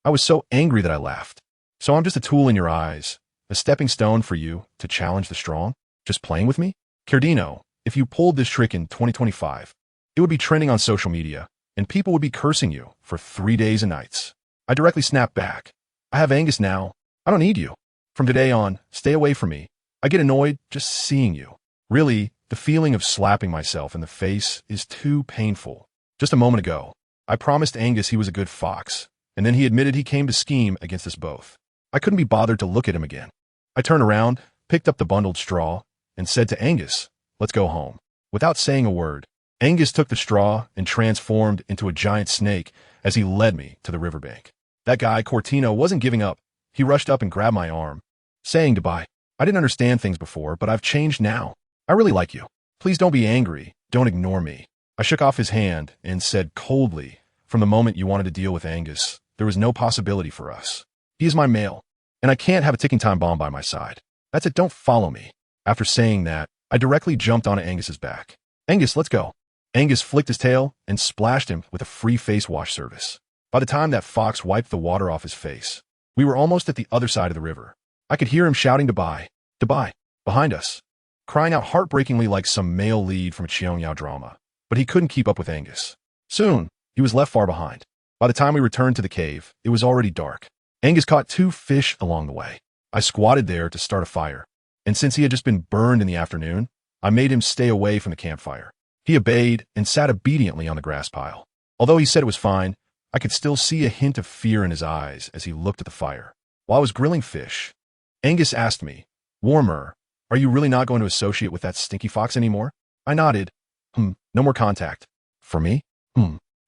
I was so angry that I laughed. So I'm just a tool in your eyes, a stepping stone for you to challenge the strong? Just playing with me? Cardino, if you pulled this trick in 2025, it would be trending on social media, and people would be cursing you for 3 days and nights. I directly snapped back. I have Angus now. I don't need you. From today on, stay away from me. I get annoyed just seeing you. Really, the feeling of slapping myself in the face is too painful. Just a moment ago, I promised Angus he was a good fox, and then he admitted he came to scheme against us both. I couldn't be bothered to look at him again. I turned around, picked up the bundled straw, and said to Angus, Let's go home. Without saying a word, Angus took the straw and transformed into a giant snake as he led me to the riverbank. That guy, Curtino, wasn't giving up. He rushed up and grabbed my arm, saying to Bai, I didn't understand things before, but I've changed now. I really like you. Please don't be angry. Don't ignore me. I shook off his hand and said coldly, From the moment you wanted to deal with Angus, there was no possibility for us. He is my male, and I can't have a ticking time bomb by my side. That's it, don't follow me. After saying that, I directly jumped onto Angus's back. Angus, let's go. Angus flicked his tail and splashed him with a free face wash service. By the time that fox wiped the water off his face, we were almost at the other side of the river. I could hear him shouting to Bai, behind us, crying out heartbreakingly like some male lead from a Cheongyao drama. But he couldn't keep up with Angus. Soon, he was left far behind. By the time we returned to the cave, it was already dark. Angus caught 2 fish along the way. I squatted there to start a fire, and since he had just been burned in the afternoon, I made him stay away from the campfire. He obeyed and sat obediently on the grass pile. Although he said it was fine, I could still see a hint of fear in his eyes as he looked at the fire. While I was grilling fish, Angus asked me, Warmer, are you really not going to associate with that stinky fox anymore? I nodded. No more contact. For me?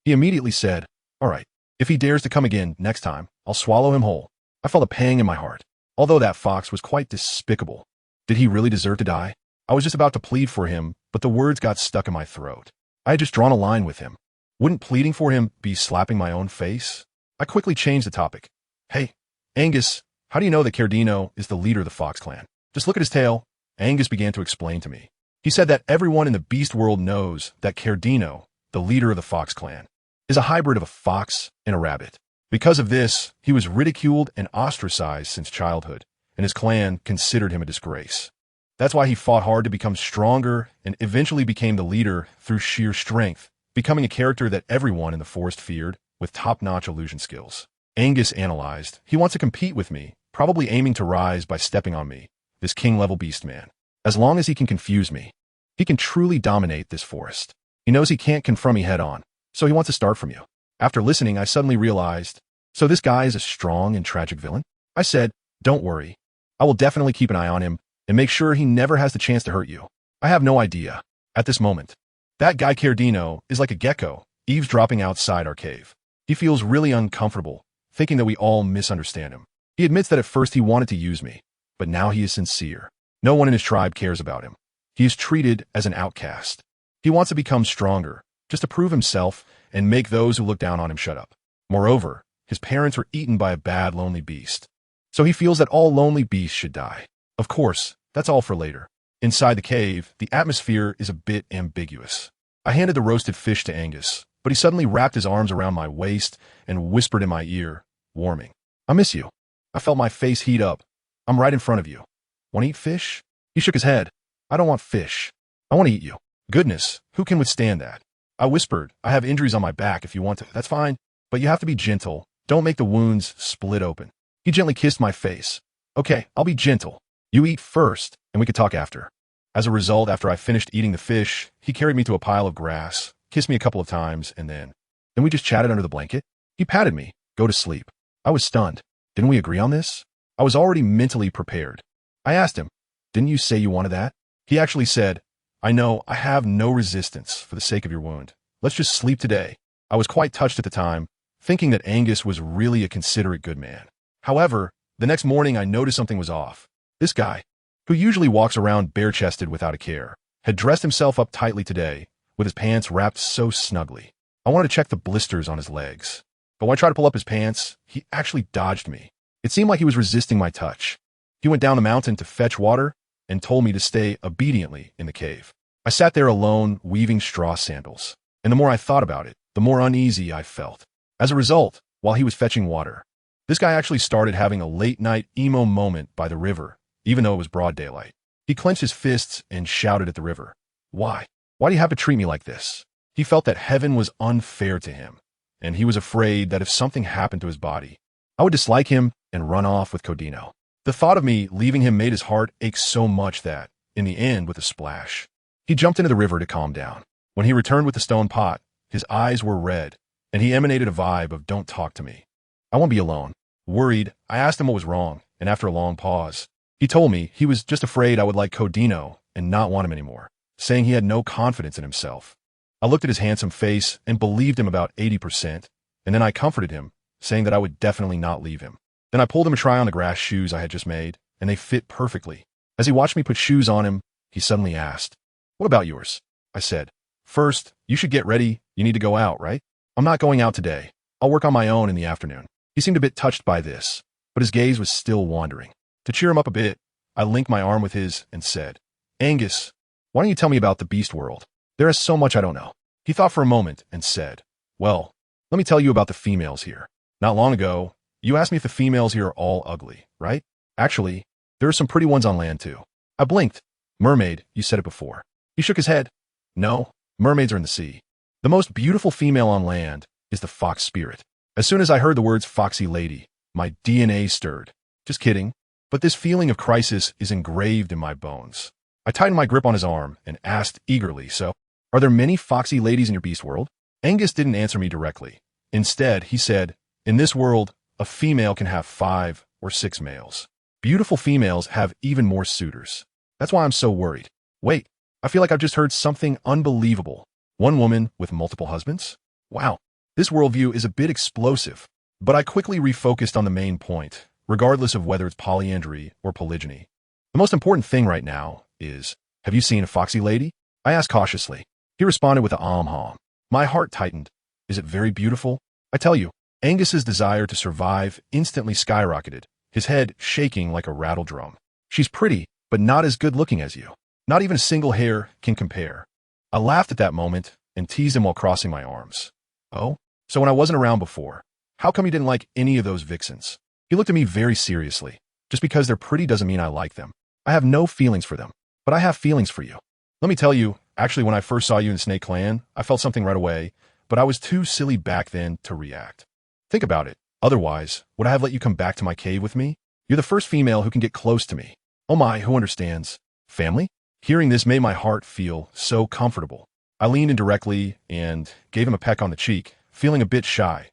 He immediately said, "All right, if he dares to come again next time, I'll swallow him whole." I felt a pang in my heart. Although that fox was quite despicable, did he really deserve to die? I was just about to plead for him, but the words got stuck in my throat. I had just drawn a line with him. Wouldn't pleading for him be slapping my own face? I quickly changed the topic. "Hey, Angus, how do you know that Cardino is the leader of the Fox clan?" "Just look at his tail." Angus began to explain to me. He said that everyone in the beast world knows that Cardino, the leader of the Fox clan, is a hybrid of a fox and a rabbit. Because of this, he was ridiculed and ostracized since childhood, and his clan considered him a disgrace. That's why he fought hard to become stronger and eventually became the leader through sheer strength, becoming a character that everyone in the forest feared with top-notch illusion skills. Angus analyzed. He wants to compete with me, probably aiming to rise by stepping on me, this king-level beast man. As long as he can confuse me, he can truly dominate this forest. He knows he can't confront me head-on, so he wants to start from you. After listening, I suddenly realized, so this guy is a strong and tragic villain? I said, "Don't worry. I will definitely keep an eye on him and make sure he never has the chance to hurt you." I have no idea, at this moment, that guy Cardino is like a gecko, eavesdropping outside our cave. He feels really uncomfortable, thinking that we all misunderstand him. He admits that at first he wanted to use me, but now he is sincere. No one in his tribe cares about him. He is treated as an outcast. He wants to become stronger, just to prove himself and make those who look down on him shut up. Moreover, his parents were eaten by a bad, lonely beast. So he feels that all lonely beasts should die. Of course, that's all for later. Inside the cave, the atmosphere is a bit ambiguous. I handed the roasted fish to Angus, but he suddenly wrapped his arms around my waist and whispered in my ear, warming, "I miss you." I felt my face heat up. "I'm right in front of you. Want to eat fish?" He shook his head. "I don't want fish. I want to eat you." Goodness, who can withstand that? I whispered, "I have injuries on my back if you want to." "That's fine, but you have to be gentle. Don't make the wounds split open." He gently kissed my face. "Okay, I'll be gentle. You eat first, and we can talk after." As a result, after I finished eating the fish, he carried me to a pile of grass, kissed me a couple of times, and then we just chatted under the blanket. He patted me. "Go to sleep." I was stunned. Didn't we agree on this? I was already mentally prepared. I asked him, "Didn't you say you wanted that?" He actually said, "I know, I have no resistance for the sake of your wound. Let's just sleep today." I was quite touched at the time, thinking that Angus was really a considerate good man. However, the next morning I noticed something was off. This guy, who usually walks around bare-chested without a care, had dressed himself up tightly today, with his pants wrapped so snugly. I wanted to check the blisters on his legs, but when I tried to pull up his pants, he actually dodged me. It seemed like he was resisting my touch. He went down the mountain to fetch water and told me to stay obediently in the cave. I sat there alone, weaving straw sandals, and the more I thought about it, the more uneasy I felt. As a result, while he was fetching water, this guy actually started having a late-night emo moment by the river, even though it was broad daylight. He clenched his fists and shouted at the river, "Why? Why do you have to treat me like this?" He felt that heaven was unfair to him, and he was afraid that if something happened to his body, I would dislike him and run off with Cardino. The thought of me leaving him made his heart ache so much that, in the end, with a splash, he jumped into the river to calm down. When he returned with the stone pot, his eyes were red, and he emanated a vibe of "don't talk to me. I won't be alone." Worried, I asked him what was wrong, and after a long pause, he told me he was just afraid I would like Cardino and not want him anymore, saying he had no confidence in himself. I looked at his handsome face and believed him about 80%, and then I comforted him, saying that I would definitely not leave him. Then I pulled him to try on the grass shoes I had just made, and they fit perfectly. As he watched me put shoes on him, he suddenly asked, "What about yours?" I said, "First, you should get ready. You need to go out, right?" "I'm not going out today. I'll work on my own in the afternoon." He seemed a bit touched by this, but his gaze was still wandering. To cheer him up a bit, I linked my arm with his and said, "Angus, why don't you tell me about the beast world? There is so much I don't know." He thought for a moment and said, "Well, let me tell you about the females here. Not long ago, you asked me if the females here are all ugly, right? Actually, there are some pretty ones on land too." I blinked. "Mermaid, you said it before." He shook his head. "No, mermaids are in the sea. The most beautiful female on land is the fox spirit." As soon as I heard the words foxy lady, my DNA stirred. Just kidding, but this feeling of crisis is engraved in my bones. I tightened my grip on his arm and asked eagerly, "So, are there many foxy ladies in your beast world?" Angus didn't answer me directly. Instead, he said, "In this world, a female can have 5 or 6 males. Beautiful females have even more suitors. That's why I'm so worried." Wait, I feel like I've just heard something unbelievable. One woman with multiple husbands? Wow, This worldview is a bit explosive, but I quickly refocused on the main point, regardless of whether it's polyandry or polygyny. The most important thing right now is, have you seen a foxy lady? I asked cautiously. He responded with a hom. My heart tightened. Is it very beautiful? I tell you, Angus's desire to survive instantly skyrocketed, his head shaking like a rattle drum. She's pretty, but not as good looking as you. Not even a single hair can compare. I laughed at that moment and teased him while crossing my arms. Oh? So when I wasn't around before, how come you didn't like any of those vixens? He looked at me very seriously. Just because they're pretty doesn't mean I like them. I have no feelings for them, but I have feelings for you. Let me tell you, actually when I first saw you in Snake Clan, I felt something right away, but I was too silly back then to react. Think about it. Otherwise, would I have let you come back to my cave with me? You're the first female who can get close to me. Oh my, who understands? Family? Hearing this made my heart feel so comfortable. I leaned in directly and gave him a peck on the cheek, feeling a bit shy.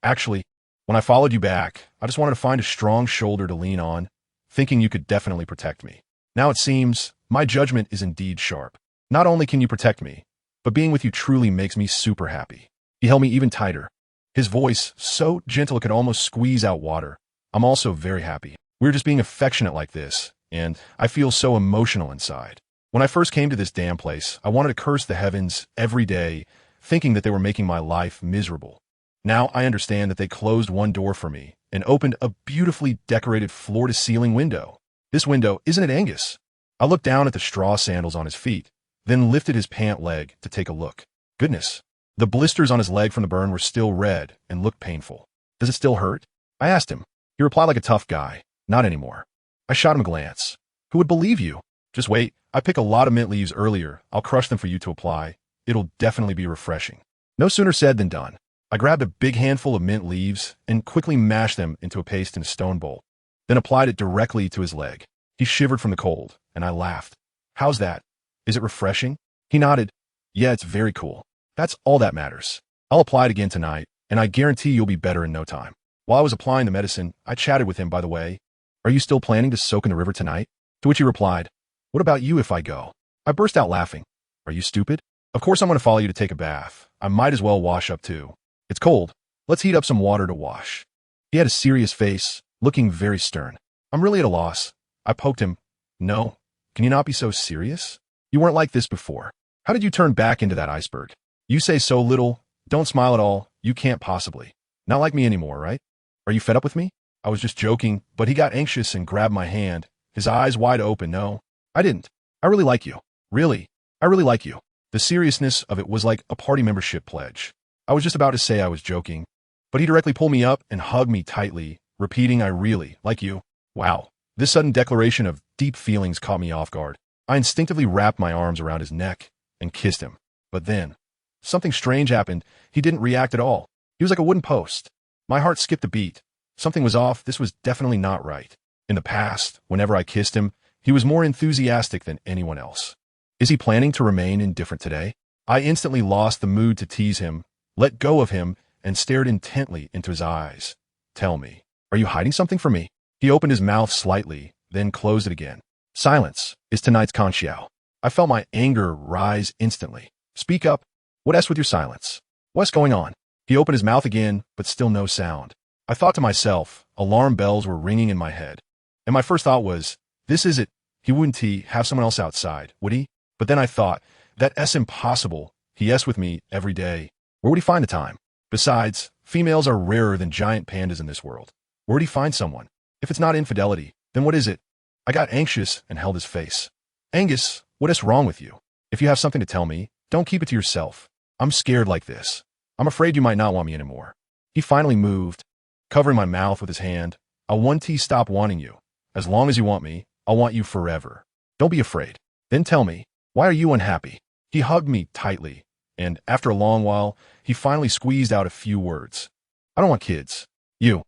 Actually, when I followed you back, I just wanted to find a strong shoulder to lean on, thinking you could definitely protect me. Now it seems my judgment is indeed sharp. Not only can you protect me, but being with you truly makes me super happy. He held me even tighter. His voice, so gentle it could almost squeeze out water. I'm also very happy. We're just being affectionate like this, and I feel so emotional inside. When I first came to this damn place, I wanted to curse the heavens every day, thinking that they were making my life miserable. Now I understand that they closed one door for me and opened a beautifully decorated floor-to-ceiling window. This window, isn't it Angus? I looked down at the straw sandals on his feet, then lifted his pant leg to take a look. Goodness. The blisters on his leg from the burn were still red and looked painful. Does it still hurt? I asked him. He replied like a tough guy. Not anymore. I shot him a glance. Who would believe you? Just wait. I picked a lot of mint leaves earlier. I'll crush them for you to apply. It'll definitely be refreshing. No sooner said than done. I grabbed a big handful of mint leaves and quickly mashed them into a paste in a stone bowl, then applied it directly to his leg. He shivered from the cold, and I laughed. How's that? Is it refreshing? He nodded. Yeah, it's very cool. That's all that matters. I'll apply it again tonight, and I guarantee you'll be better in no time. While I was applying the medicine, I chatted with him, by the way. Are you still planning to soak in the river tonight? To which he replied, what about you if I go? I burst out laughing. Are you stupid? Of course I'm going to follow you to take a bath. I might as well wash up too. It's cold. Let's heat up some water to wash. He had a serious face, looking very stern. I'm really at a loss. I poked him. No. Can you not be so serious? You weren't like this before. How did you turn back into that iceberg? You say so little. Don't smile at all. You can't possibly. Not like me anymore, right? Are you fed up with me? I was just joking, but he got anxious and grabbed my hand, his eyes wide open. No, I didn't. I really like you. Really. I really like you. The seriousness of it was like a party membership pledge. I was just about to say I was joking, but he directly pulled me up and hugged me tightly, repeating, I really like you. Wow. This sudden declaration of deep feelings caught me off guard. I instinctively wrapped my arms around his neck and kissed him. But then, something strange happened. He didn't react at all. He was like a wooden post. My heart skipped a beat. Something was off. This was definitely not right. In the past, whenever I kissed him, he was more enthusiastic than anyone else. Is he planning to remain indifferent today? I instantly lost the mood to tease him, let go of him, and stared intently into his eyes. Tell me, are you hiding something from me? He opened his mouth slightly, then closed it again. Silence is tonight's conchiao. I felt my anger rise instantly. Speak up. What with your silence? What's going on? He opened his mouth again, but still no sound. I thought to myself, alarm bells were ringing in my head. And my first thought was, this is it. He wouldn't have someone else outside, would he? But then I thought, that's impossible. He with me every day. Where would he find the time? Besides, females are rarer than giant pandas in this world. Where would he find someone? If it's not infidelity, then what is it? I got anxious and held his face. Angus, what is wrong with you? If you have something to tell me, don't keep it to yourself. I'm scared like this. I'm afraid you might not want me anymore. He finally moved, covering my mouth with his hand. I'll stop wanting you. As long as you want me, I'll want you forever. Don't be afraid. Then tell me, why are you unhappy? He hugged me tightly, and after a long while, he finally squeezed out a few words. I don't want kids. You.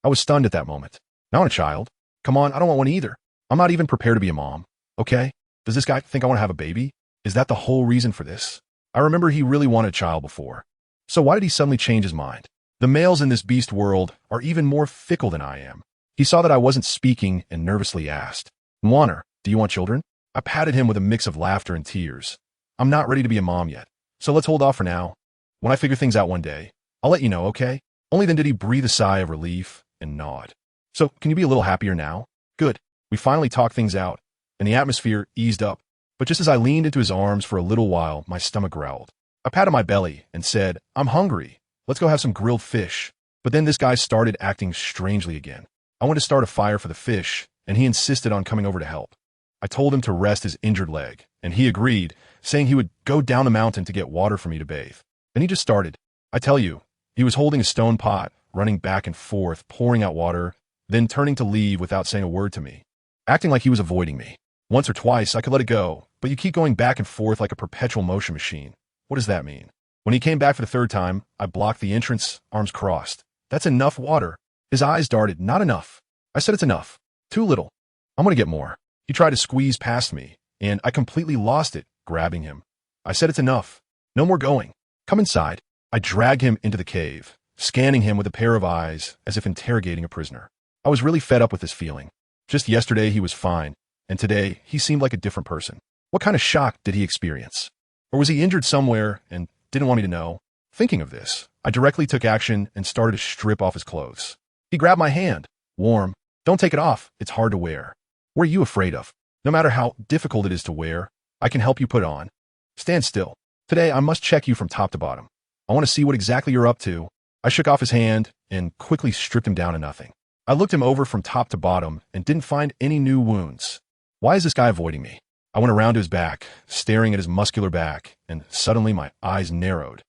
I was stunned at that moment. Not a child. Come on, I don't want one either. I'm not even prepared to be a mom. Okay? Does this guy think I want to have a baby? Is that the whole reason for this? I remember he really wanted a child before. So why did he suddenly change his mind? The males in this beast world are even more fickle than I am. He saw that I wasn't speaking and nervously asked, Warner, do you want children? I patted him with a mix of laughter and tears. I'm not ready to be a mom yet, so let's hold off for now. When I figure things out one day, I'll let you know, okay? Only then did he breathe a sigh of relief and nod. So, can you be a little happier now? Good. We finally talked things out, and the atmosphere eased up. But just as I leaned into his arms for a little while, my stomach growled. I patted my belly and said, I'm hungry. Let's go have some grilled fish. But then this guy started acting strangely again. I wanted to start a fire for the fish, and he insisted on coming over to help. I told him to rest his injured leg, and he agreed, saying he would go down the mountain to get water for me to bathe. Then he just started. I tell you, he was holding a stone pot, running back and forth, pouring out water, then turning to leave without saying a word to me, acting like he was avoiding me. Once or twice, I could let it go, but you keep going back and forth like a perpetual motion machine. What does that mean? When he came back for the third time, I blocked the entrance, arms crossed. That's enough water. His eyes darted. Not enough. I said it's enough. Too little. I'm going to get more. He tried to squeeze past me, and I completely lost it, grabbing him. I said it's enough. No more going. Come inside. I dragged him into the cave, scanning him with a pair of eyes as if interrogating a prisoner. I was really fed up with this feeling. Just yesterday he was fine, and today he seemed like a different person. What kind of shock did he experience? Or was he injured somewhere and didn't want me to know? Thinking of this, I directly took action and started to strip off his clothes. He grabbed my hand. Warm. Don't take it off. It's hard to wear. What are you afraid of? No matter how difficult it is to wear, I can help you put on. Stand still. Today I must check you from top to bottom. I want to see what exactly you're up to. I shook off his hand and quickly stripped him down to nothing. I looked him over from top to bottom and didn't find any new wounds. Why is this guy avoiding me? I went around to his back, staring at his muscular back, and suddenly my eyes narrowed.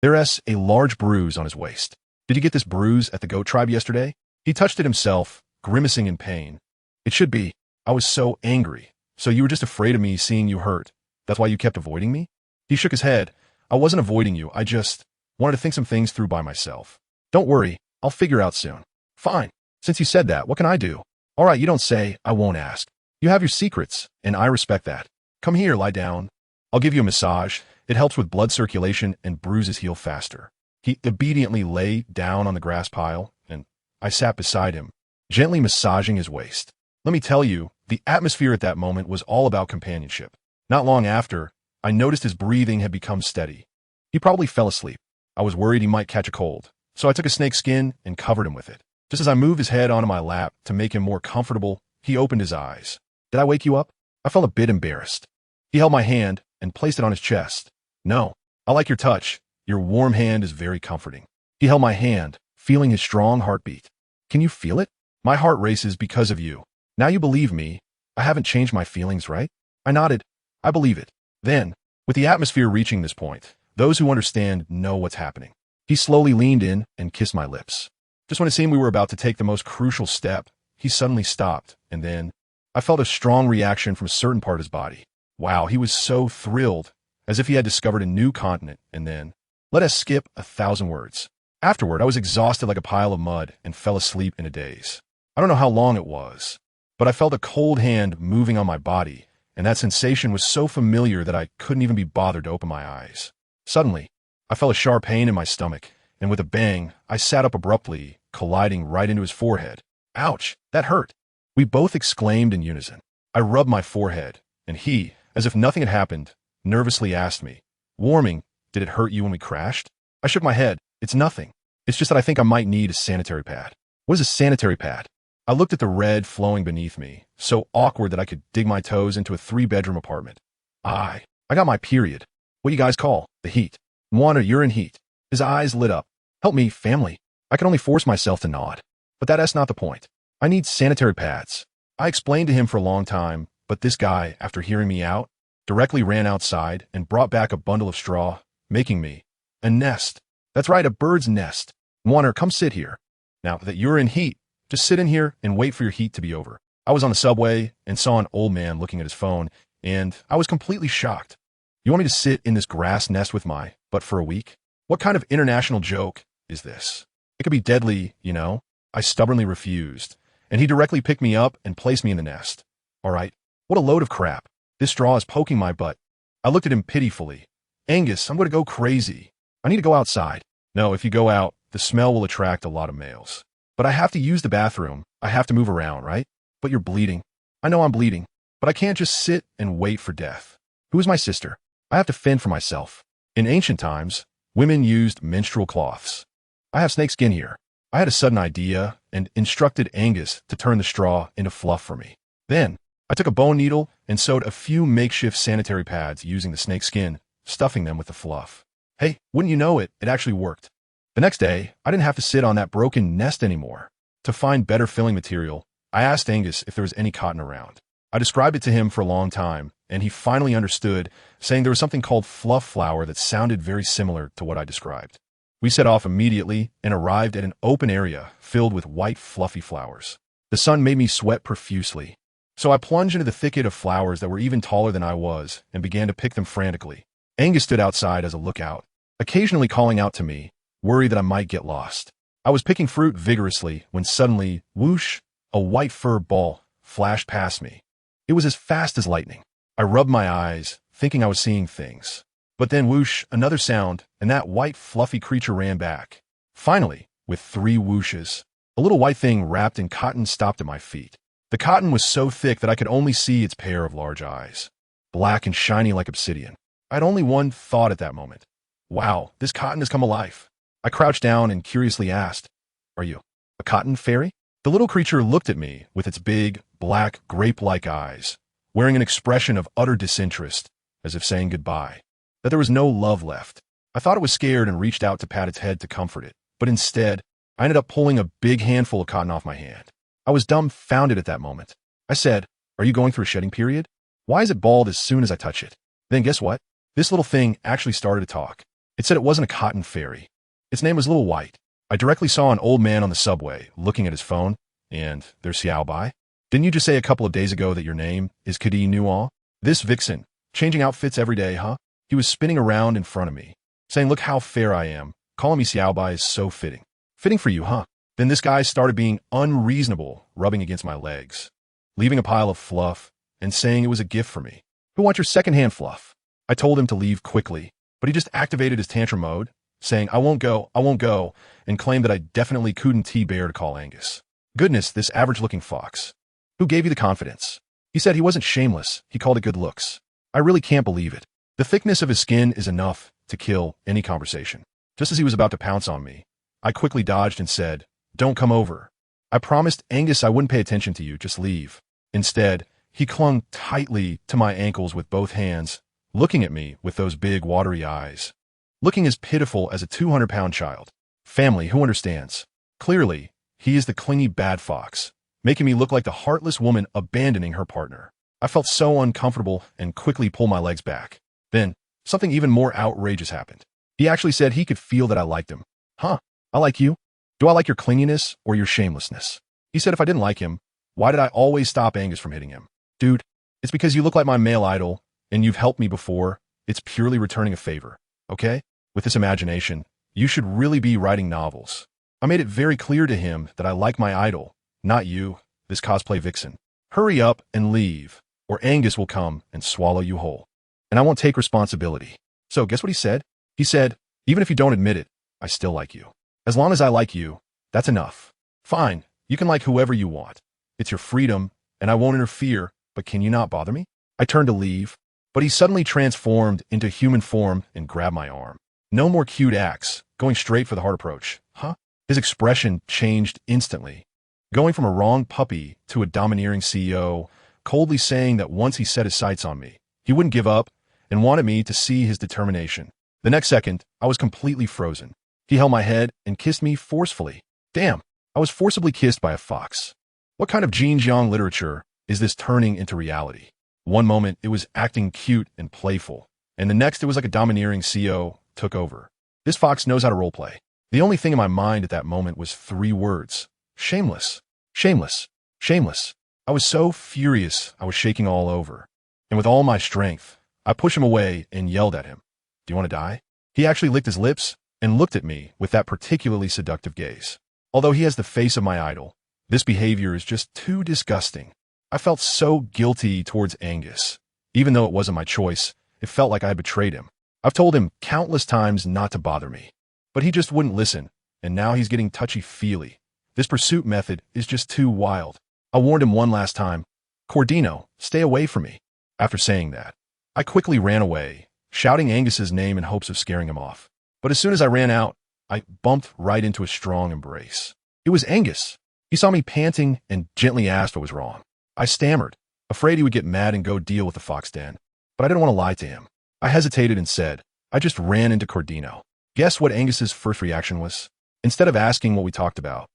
There's a large bruise on his waist. Did you get this bruise at the goat tribe yesterday? He touched it himself, grimacing in pain. It should be. I was so angry. So you were just afraid of me seeing you hurt. That's why you kept avoiding me? He shook his head. I wasn't avoiding you. I just wanted to think some things through by myself. Don't worry. I'll figure out soon. Fine. Since you said that, what can I do? All right, you don't say. I won't ask. You have your secrets, and I respect that. Come here, lie down. I'll give you a massage. It helps with blood circulation and bruises heal faster. He obediently lay down on the grass pile, and I sat beside him, gently massaging his waist. Let me tell you, the atmosphere at that moment was all about companionship. Not long after, I noticed his breathing had become steady. He probably fell asleep. I was worried he might catch a cold, so I took a snake skin and covered him with it. Just as I moved his head onto my lap to make him more comfortable, he opened his eyes. Did I wake you up? I felt a bit embarrassed. He held my hand and placed it on his chest. No, I like your touch. Your warm hand is very comforting. He held my hand, feeling his strong heartbeat. Can you feel it? My heart races because of you. Now you believe me. I haven't changed my feelings, right? I nodded. I believe it. Then, with the atmosphere reaching this point, those who understand know what's happening. He slowly leaned in and kissed my lips. Just when it seemed we were about to take the most crucial step, he suddenly stopped, and then I felt a strong reaction from a certain part of his body. Wow, he was so thrilled, as if he had discovered a new continent, and then, let us skip 1,000 words. Afterward, I was exhausted like a pile of mud and fell asleep in a daze. I don't know how long it was, but I felt a cold hand moving on my body, and that sensation was so familiar that I couldn't even be bothered to open my eyes. Suddenly, I felt a sharp pain in my stomach, and with a bang, I sat up abruptly, colliding right into his forehead. Ouch, that hurt. We both exclaimed in unison. I rubbed my forehead, and he, as if nothing had happened, nervously asked me, "Warming, did it hurt you when we crashed?" I shook my head. It's nothing. It's just that I think I might need a sanitary pad. What is a sanitary pad? I looked at the red flowing beneath me, so awkward that I could dig my toes into a 3-bedroom apartment. I got my period. What you guys call the heat. Mwana, you're in heat. His eyes lit up. Help me, family. I could only force myself to nod. But that's not the point. I need sanitary pads. I explained to him for a long time, but this guy, after hearing me out, directly ran outside and brought back a bundle of straw, making me a nest. That's right, a bird's nest. Mwana, come sit here. Now that you're in heat, just sit in here and wait for your heat to be over. I was on the subway and saw an old man looking at his phone, and I was completely shocked. You want me to sit in this grass nest with but for a week? What kind of international joke is this? It could be deadly, you know? I stubbornly refused, and he directly picked me up and placed me in the nest. All right, what a load of crap. This straw is poking my butt. I looked at him pitifully. Angus, I'm going to go crazy. I need to go outside. No, if you go out, the smell will attract a lot of males. But I have to use the bathroom. I have to move around, right? But you're bleeding. I know I'm bleeding, but I can't just sit and wait for death. Who is my sister? I have to fend for myself. In ancient times, Women used menstrual cloths. I have snake skin here. I had a sudden idea and instructed Angus to turn the straw into fluff for me. Then, I took a bone needle and sewed a few makeshift sanitary pads using the snake skin, stuffing them with the fluff. Hey, wouldn't you know it, it actually worked. The next day, I didn't have to sit on that broken nest anymore. To find better filling material, I asked Angus if there was any cotton around. I described it to him for a long time, and he finally understood, saying there was something called fluff flower that sounded very similar to what I described. We set off immediately and arrived at an open area filled with white fluffy flowers. The sun made me sweat profusely, so I plunged into the thicket of flowers that were even taller than I was and began to pick them frantically. Angus stood outside as a lookout, occasionally calling out to me, worried that I might get lost. I was picking fruit vigorously when suddenly, whoosh, a white fur ball flashed past me. It was as fast as lightning. I rubbed my eyes, thinking I was seeing things. But then whoosh, another sound, and that white fluffy creature ran back. Finally, with 3 whooshes, a little white thing wrapped in cotton stopped at my feet. The cotton was so thick that I could only see its pair of large eyes, black and shiny like obsidian. I had only one thought at that moment. Wow, this cotton has come alive. I crouched down and curiously asked, "Are you a cotton fairy?" The little creature looked at me with its big, black, grape-like eyes, wearing an expression of utter disinterest, as if saying goodbye, that there was no love left. I thought it was scared and reached out to pat its head to comfort it, but instead, I ended up pulling a big handful of cotton off my hand. I was dumbfounded at that moment. I said, "Are you going through a shedding period? Why is it bald as soon as I touch it?" Then guess what? This little thing actually started to talk. It said it wasn't a cotton fairy. Its name was Little White. I directly saw an old man on the subway looking at his phone, and there's Bai. Didn't you just say a couple of days ago that your name is Kadi Nual? This vixen, changing outfits every day, huh? He was spinning around in front of me, saying, "Look how fair I am. Calling me Bai is so fitting." Fitting for you, huh? Then this guy started being unreasonable, rubbing against my legs, leaving a pile of fluff, and saying it was a gift for me. "Who wants your secondhand fluff?" I told him to leave quickly, but he just activated his tantrum mode, saying, I won't go, and claimed that I definitely couldn't bear to call Angus. Goodness, this average-looking fox. Who gave you the confidence? He said he wasn't shameless, he called it good looks. I really can't believe it. The thickness of his skin is enough to kill any conversation. Just as he was about to pounce on me, I quickly dodged and said, "Don't come over. I promised Angus I wouldn't pay attention to you, just leave." Instead, he clung tightly to my ankles with both hands, looking at me with those big, watery eyes, looking as pitiful as a 200-pound child. Family, who understands? Clearly, he is the clingy bad fox, making me look like the heartless woman abandoning her partner. I felt so uncomfortable and quickly pulled my legs back. Then, something even more outrageous happened. He actually said he could feel that I liked him. Huh, I like you? Do I like your clinginess or your shamelessness? He said if I didn't like him, why did I always stop Angus from hitting him? Dude, it's because you look like my male idol, and you've helped me before. It's purely returning a favor, okay? With this imagination, you should really be writing novels. I made it very clear to him that I like my idol, not you, this cosplay vixen. Hurry up and leave, or Angus will come and swallow you whole. And I won't take responsibility. So guess what he said? He said, even if you don't admit it, I still like you. As long as I like you, that's enough. Fine, you can like whoever you want. It's your freedom, and I won't interfere, but can you not bother me? I turned to leave, but he suddenly transformed into human form and grabbed my arm. No more cute acts, going straight for the hard approach. Huh? His expression changed instantly, going from a wrong puppy to a domineering CEO, coldly saying that once he set his sights on me, he wouldn't give up and wanted me to see his determination. The next second, I was completely frozen. He held my head and kissed me forcefully. Damn, I was forcibly kissed by a fox. What kind of Xinjiang literature is this turning into reality? One moment, it was acting cute and playful, and the next, it was like a domineering CEO took over. This fox knows how to roleplay. The only thing in my mind at that moment was 3 words. Shameless. Shameless. Shameless. I was so furious, I was shaking all over. And with all my strength, I pushed him away and yelled at him. Do you want to die? He actually licked his lips and looked at me with that particularly seductive gaze. Although he has the face of my idol, this behavior is just too disgusting. I felt so guilty towards Angus. Even though it wasn't my choice, it felt like I had betrayed him. I've told him countless times not to bother me, but he just wouldn't listen, and now he's getting touchy-feely. This pursuit method is just too wild. I warned him one last time, Cordino, stay away from me. After saying that, I quickly ran away, shouting Angus's name in hopes of scaring him off. But as soon as I ran out, I bumped right into a strong embrace. It was Angus. He saw me panting and gently asked what was wrong. I stammered, afraid he would get mad and go deal with the fox den. But I didn't want to lie to him. I hesitated and said, I just ran into Cordino. Guess what Angus's first reaction was? Instead of asking what we talked about,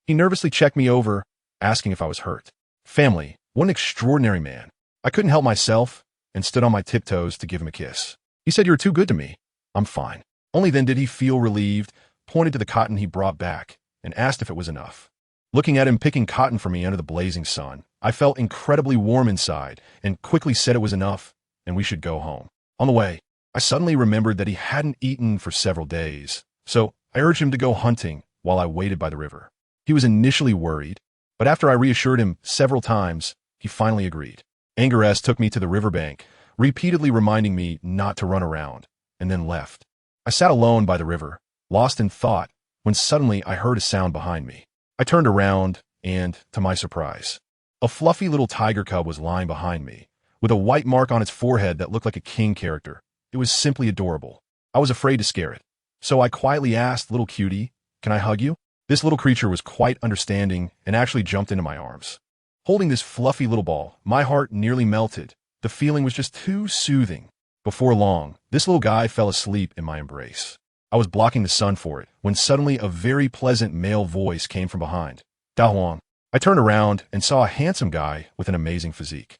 he nervously checked me over, asking if I was hurt. Family, what an extraordinary man. I couldn't help myself and stood on my tiptoes to give him a kiss. He said, "You're too good to me." I'm fine. Only then did he feel relieved, pointed to the cotton he brought back, and asked if it was enough. Looking at him picking cotton for me under the blazing sun, I felt incredibly warm inside and quickly said it was enough and we should go home. On the way, I suddenly remembered that he hadn't eaten for several days, so I urged him to go hunting while I waited by the river. He was initially worried, but after I reassured him several times, he finally agreed. Angus took me to the riverbank, repeatedly reminding me not to run around, and then left. I sat alone by the river, lost in thought, when suddenly I heard a sound behind me. I turned around, and, to my surprise, a fluffy little tiger cub was lying behind me, with a white mark on its forehead that looked like a king character. It was simply adorable. I was afraid to scare it, so I quietly asked, "Little cutie, can I hug you?" This little creature was quite understanding and actually jumped into my arms. Holding this fluffy little ball, my heart nearly melted. The feeling was just too soothing. Before long, this little guy fell asleep in my embrace. I was blocking the sun for it when suddenly a very pleasant male voice came from behind. "Da Huang." I turned around and saw a handsome guy with an amazing physique.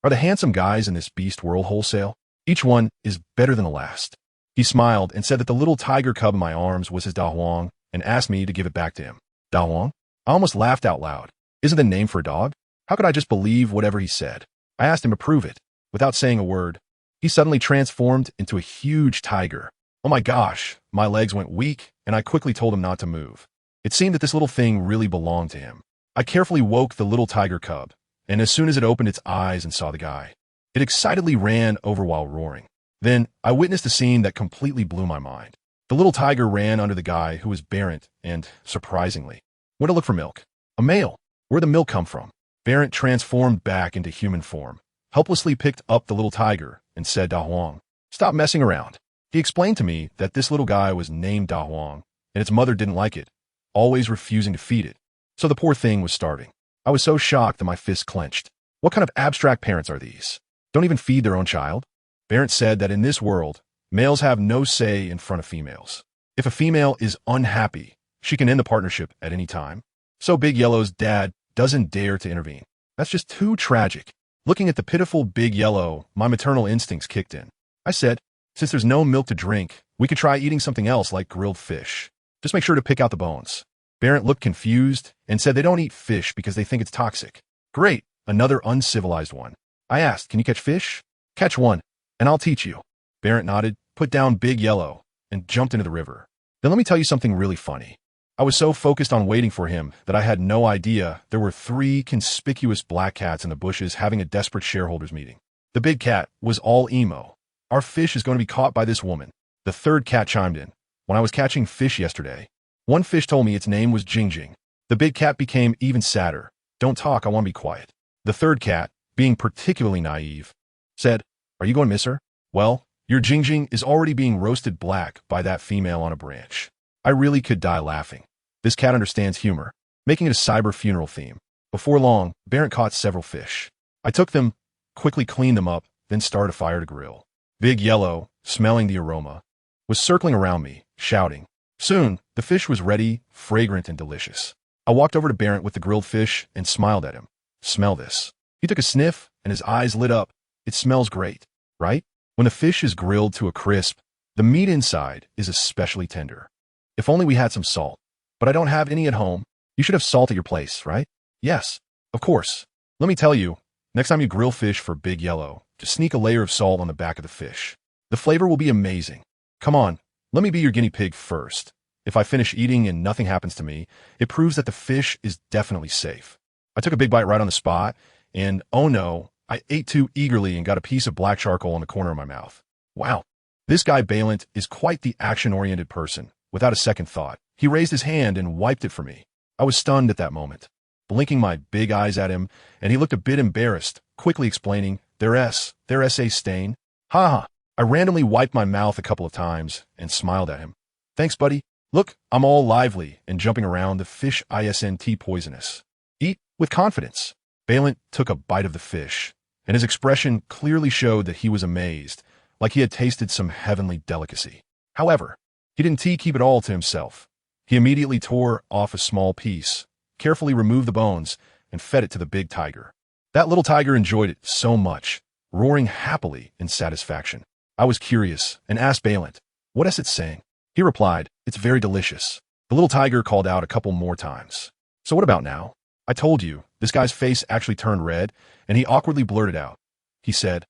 Are the handsome guys in this beast world wholesale? Each one is better than the last. He smiled and said that the little tiger cub in my arms was his Da Huang and asked me to give it back to him. Da Huang? I almost laughed out loud. Isn't the name for a dog? How could I just believe whatever he said? I asked him to prove it. Without saying a word, he suddenly transformed into a huge tiger. Oh my gosh, my legs went weak, and I quickly told him not to move. It seemed that this little thing really belonged to him. I carefully woke the little tiger cub, and as soon as it opened its eyes and saw the guy, it excitedly ran over while roaring. Then I witnessed a scene that completely blew my mind. The little tiger ran under the guy who was Barrett and, surprisingly, went to look for milk. A male. Where'd the milk come from? Barrett transformed back into human form, helplessly picked up the little tiger, and said, "Da Huang, stop messing around." He explained to me that this little guy was named Da Huang, and its mother didn't like it, always refusing to feed it. So the poor thing was starving. I was so shocked that my fists clenched. What kind of abstract parents are these? Don't even feed their own child? Barrett said that in this world, males have no say in front of females. If a female is unhappy, she can end the partnership at any time. So Big Yellow's dad doesn't dare to intervene. That's just too tragic. Looking at the pitiful Big Yellow, my maternal instincts kicked in. I said, since there's no milk to drink, we could try eating something else like grilled fish. Just make sure to pick out the bones. Barrett looked confused and said they don't eat fish because they think it's toxic. Great, another uncivilized one. I asked, can you catch fish? Catch one, and I'll teach you. Barrett nodded, put down Big Yellow, and jumped into the river. Then let me tell you something really funny. I was so focused on waiting for him that I had no idea there were 3 conspicuous black cats in the bushes having a desperate shareholders meeting. The big cat was all emo. Our fish is going to be caught by this woman. The third cat chimed in. When I was catching fish yesterday, one fish told me its name was Jing Jing. The big cat became even sadder. Don't talk, I want to be quiet. The third cat, being particularly naive, said, are you going to miss her? Well, your Jing Jing is already being roasted black by that female on a branch. I really could die laughing. This cat understands humor, making it a cyber funeral theme. Before long, Barrett caught several fish. I took them, quickly cleaned them up, then started a fire to grill. Big Yellow, smelling the aroma, was circling around me, shouting. Soon, the fish was ready, fragrant and delicious. I walked over to Barrett with the grilled fish and smiled at him. Smell this. He took a sniff and his eyes lit up. It smells great, right? When the fish is grilled to a crisp, the meat inside is especially tender. If only we had some salt. But I don't have any at home. You should have salt at your place, right? Yes, of course. Let me tell you, next time you grill fish for Big Yellow, just sneak a layer of salt on the back of the fish. The flavor will be amazing. Come on, let me be your guinea pig first. If I finish eating and nothing happens to me, it proves that the fish is definitely safe. I took a big bite right on the spot, and oh no, I ate too eagerly and got a piece of black charcoal in the corner of my mouth. Wow, this guy Balint is quite the action-oriented person. Without a second thought, he raised his hand and wiped it for me. I was stunned at that moment, blinking my big eyes at him, and he looked a bit embarrassed, quickly explaining, their SA stain. Ha ha. I randomly wiped my mouth a couple of times and smiled at him. Thanks, buddy. Look, I'm all lively and jumping around. The fish isn't poisonous. Eat with confidence. Balin took a bite of the fish, and his expression clearly showed that he was amazed, like he had tasted some heavenly delicacy. However, he didn't keep it all to himself. He immediately tore off a small piece, carefully removed the bones, and fed it to the big tiger. That little tiger enjoyed it so much, roaring happily in satisfaction. I was curious and asked Balin, "What is it saying?" He replied, "It's very delicious." The little tiger called out a couple more times. "So what about now?" "I told you." This guy's face actually turned red, and he awkwardly blurted out. He said,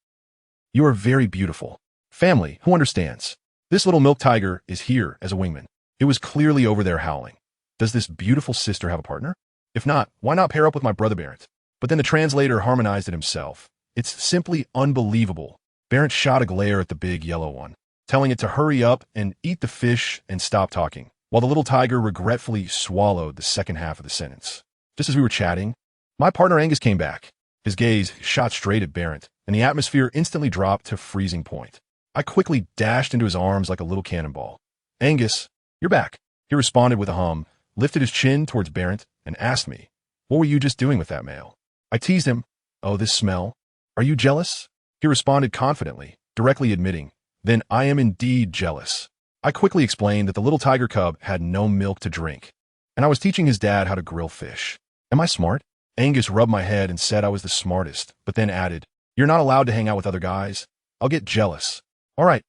"You are very beautiful. Family, who understands? This little milk tiger is here as a wingman." It was clearly over there howling. Does this beautiful sister have a partner? If not, why not pair up with my brother Barrett? But then the translator harmonized it himself. It's simply unbelievable. Barrett shot a glare at the big yellow one, telling it to hurry up and eat the fish and stop talking, while the little tiger regretfully swallowed the second half of the sentence. Just as we were chatting, my partner Angus came back. His gaze shot straight at Barrett, and the atmosphere instantly dropped to freezing point. I quickly dashed into his arms like a little cannonball. "Angus, you're back." He responded with a hum, lifted his chin towards Barrett, and asked me, "What were you just doing with that male?" I teased him. "Oh, this smell. Are you jealous?" He responded confidently, directly admitting, "Then I am indeed jealous." I quickly explained that the little tiger cub had no milk to drink, and I was teaching his dad how to grill fish. Am I smart? Angus rubbed my head and said I was the smartest, but then added, "You're not allowed to hang out with other guys. I'll get jealous." All right,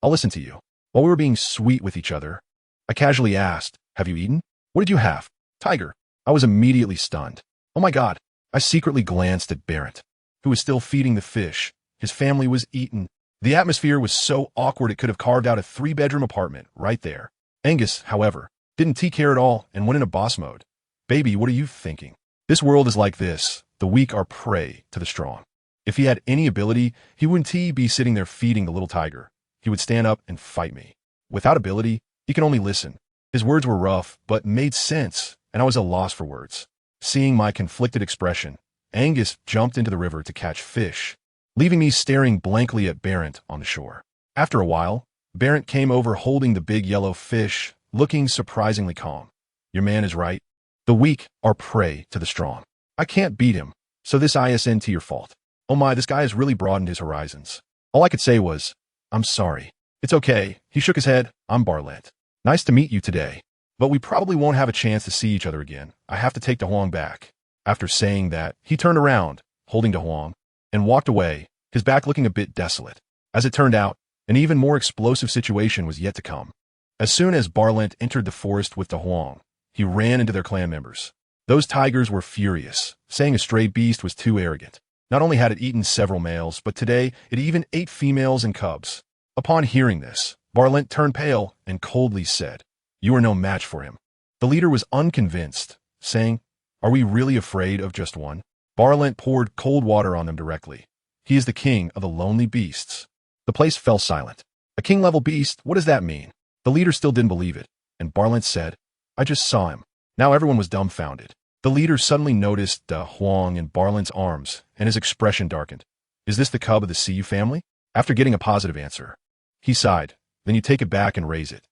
I'll listen to you." While we were being sweet with each other, I casually asked, "Have you eaten?" "What did you have?" "Tiger." I was immediately stunned. Oh my God. I secretly glanced at Barrett, who was still feeding the fish. His family was eaten. The atmosphere was so awkward it could have carved out a 3-bedroom apartment right there. Angus, however, didn't care at all and went into boss mode. "Baby, what are you thinking? This world is like this. The weak are prey to the strong." If he had any ability, he wouldn't be sitting there feeding the little tiger. He would stand up and fight me. Without ability, he can only listen. His words were rough, but made sense, and I was at a loss for words. Seeing my conflicted expression, Angus jumped into the river to catch fish, leaving me staring blankly at Barrett on the shore. After a while, Barrett came over holding the big yellow fish, looking surprisingly calm. "Your man is right. The weak are prey to the strong. I can't beat him, so this isn't your fault." Oh my, this guy has really broadened his horizons. All I could say was, "I'm sorry." "It's okay." He shook his head. "I'm Barlet. Nice to meet you today. But we probably won't have a chance to see each other again. I have to take De Huang back." After saying that, he turned around, holding De Huang, and walked away, his back looking a bit desolate. As it turned out, an even more explosive situation was yet to come. As soon as Barlet entered the forest with De Huang, he ran into their clan members. Those tigers were furious, saying a stray beast was too arrogant. Not only had it eaten several males, but today it even ate females and cubs. Upon hearing this, Barlet turned pale and coldly said, "You are no match for him." The leader was unconvinced, saying, "Are we really afraid of just one?" Barlet poured cold water on them directly. "He is the king of the lonely beasts." The place fell silent. "A king-level beast? What does that mean?" The leader still didn't believe it, and Barlet said, "I just saw him." Now everyone was dumbfounded. The leader suddenly noticed De Huang in Barlet's arms, and his expression darkened. "Is this the cub of the Siyu family?" After getting a positive answer, he sighed. "Then you take it back and raise it.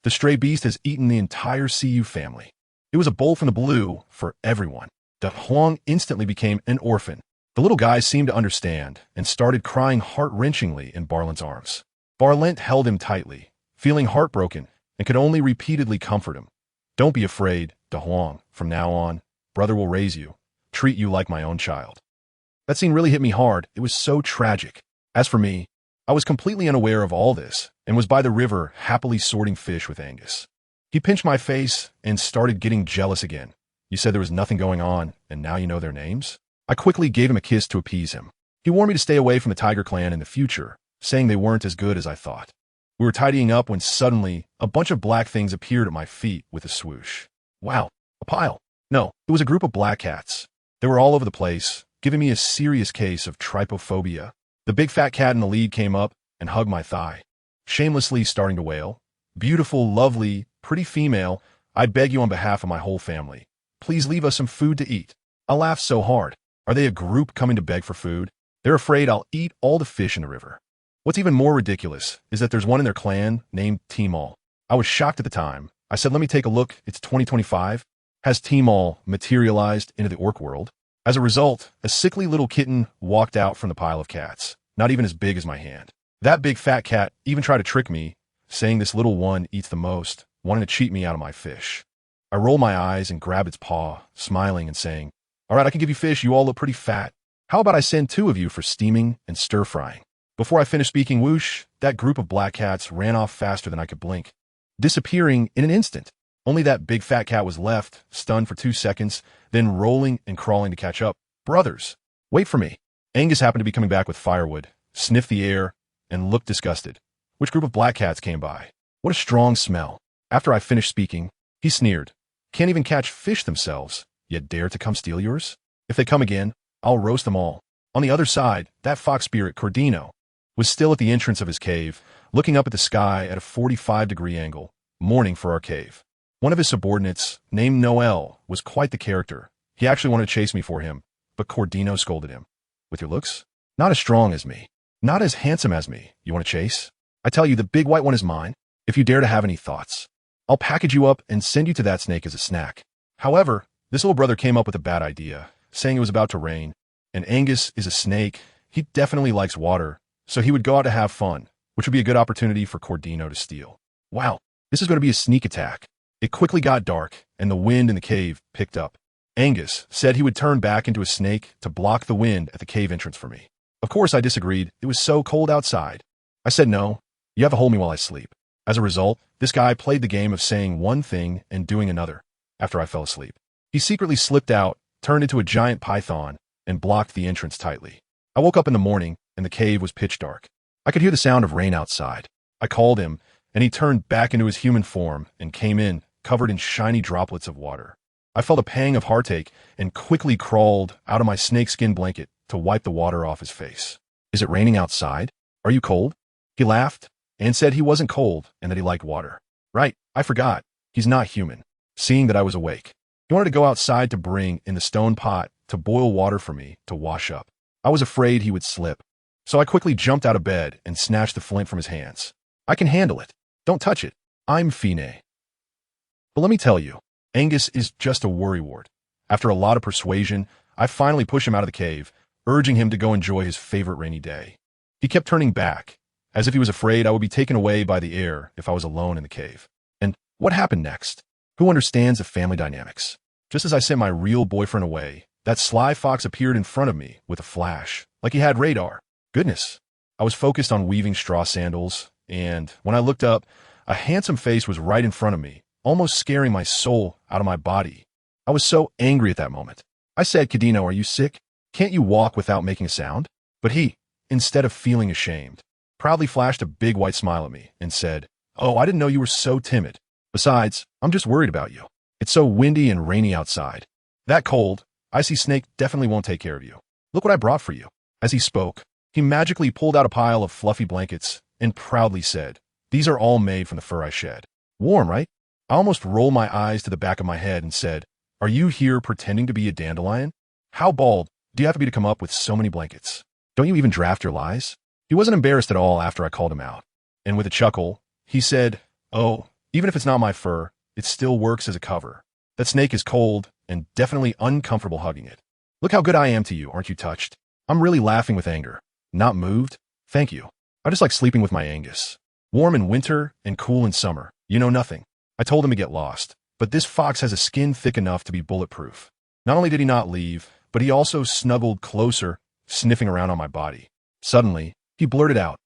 The stray beast has eaten the entire Siyu family." It was a bolt from the blue for everyone. De Huang instantly became an orphan. The little guy seemed to understand and started crying heart-wrenchingly in Barlet's arms. Barlet held him tightly, feeling heartbroken, and could only repeatedly comfort him. "Don't be afraid, De Huang. From now on, brother will raise you, treat you like my own child." That scene really hit me hard. It was so tragic. As for me, I was completely unaware of all this and was by the river happily sorting fish with Angus. He pinched my face and started getting jealous again. "You said there was nothing going on, and now you know their names?" I quickly gave him a kiss to appease him. He warned me to stay away from the Tiger clan in the future, saying they weren't as good as I thought. We were tidying up when suddenly a bunch of black things appeared at my feet with a swoosh. Wow, a pile. No, it was a group of black cats. They were all over the place, giving me a serious case of trypophobia. The big fat cat in the lead came up and hugged my thigh, shamelessly starting to wail. "Beautiful, lovely, pretty female, I beg you on behalf of my whole family, please leave us some food to eat." I laughed so hard. Are they a group coming to beg for food? They're afraid I'll eat all the fish in the river. What's even more ridiculous is that there's one in their clan named Timol. I was shocked at the time. I said, let me take a look. It's 2025. Has Tmall materialized into the orc world? As a result, a sickly little kitten walked out from the pile of cats, not even as big as my hand. That big fat cat even tried to trick me, saying this little one eats the most, wanting to cheat me out of my fish. I roll my eyes and grab its paw, smiling and saying, all right, I can give you fish. You all look pretty fat. How about I send 2 of you for steaming and stir-frying? Before I finished speaking, whoosh, that group of black cats ran off faster than I could blink, disappearing in an instant. Only that big fat cat was left, stunned for 2 seconds, then rolling and crawling to catch up. Brothers, wait for me. Angus happened to be coming back with firewood, sniffed the air, and looked disgusted. Which group of black cats came by? What a strong smell. After I finished speaking, he sneered. Can't even catch fish themselves, yet dare to come steal yours? If they come again, I'll roast them all. On the other side, that fox spirit, Cordino, was still at the entrance of his cave, looking up at the sky at a 45-degree angle, mourning for our cave. One of his subordinates, named Noel, was quite the character. He actually wanted to chase me for him, but Cordino scolded him. With your looks? Not as strong as me. Not as handsome as me. You want to chase? I tell you, the big white one is mine. If you dare to have any thoughts, I'll package you up and send you to that snake as a snack. However, this little brother came up with a bad idea, saying it was about to rain, and Angus is a snake. He definitely likes water, so he would go out to have fun, which would be a good opportunity for Cordino to steal. Wow, this is going to be a sneak attack. It quickly got dark, and the wind in the cave picked up. Angus said he would turn back into a snake to block the wind at the cave entrance for me. Of course, I disagreed. It was so cold outside. I said, no, you have to hold me while I sleep. As a result, this guy played the game of saying one thing and doing another after I fell asleep. He secretly slipped out, turned into a giant python, and blocked the entrance tightly. I woke up in the morning, and the cave was pitch dark. I could hear the sound of rain outside. I called him, and he turned back into his human form and came in, covered in shiny droplets of water. I felt a pang of heartache and quickly crawled out of my snakeskin blanket to wipe the water off his face. Is it raining outside? Are you cold? He laughed and said he wasn't cold and that he liked water. Right, I forgot. He's not human. Seeing that I was awake, he wanted to go outside to bring in the stone pot to boil water for me to wash up. I was afraid he would slip, so I quickly jumped out of bed and snatched the flint from his hands. I can handle it. Don't touch it. I'm Fine. But let me tell you, Angus is just a worrywart. After a lot of persuasion, I finally pushed him out of the cave, urging him to go enjoy his favorite rainy day. He kept turning back, as if he was afraid I would be taken away by the air if I was alone in the cave. And what happened next? Who understands the family dynamics? Just as I sent my real boyfriend away, that sly fox appeared in front of me with a flash, like he had radar. Goodness. I was focused on weaving straw sandals, and when I looked up, a handsome face was right in front of me, almost scaring my soul out of my body. I was so angry at that moment. I said, Cordino, are you sick? Can't you walk without making a sound? But he, instead of feeling ashamed, proudly flashed a big white smile at me and said, oh, I didn't know you were so timid. Besides, I'm just worried about you. It's so windy and rainy outside. That cold, icy snake definitely won't take care of you. Look what I brought for you. As he spoke, he magically pulled out a pile of fluffy blankets and proudly said, these are all made from the fur I shed. Warm, right? I almost rolled my eyes to the back of my head and said, are you here pretending to be a dandelion? How bald do you have to be to come up with so many blankets? Don't you even draft your lies? He wasn't embarrassed at all after I called him out. And with a chuckle, he said, oh, even if it's not my fur, it still works as a cover. That snake is cold and definitely uncomfortable hugging it. Look how good I am to you, aren't you touched? I'm really laughing with anger. Not moved? Thank you. I just like sleeping with my Angus. Warm in winter and cool in summer. You know nothing. I told him to get lost, but this fox has a skin thick enough to be bulletproof. Not only did he not leave, but he also snuggled closer, sniffing around on my body. Suddenly, he blurted out,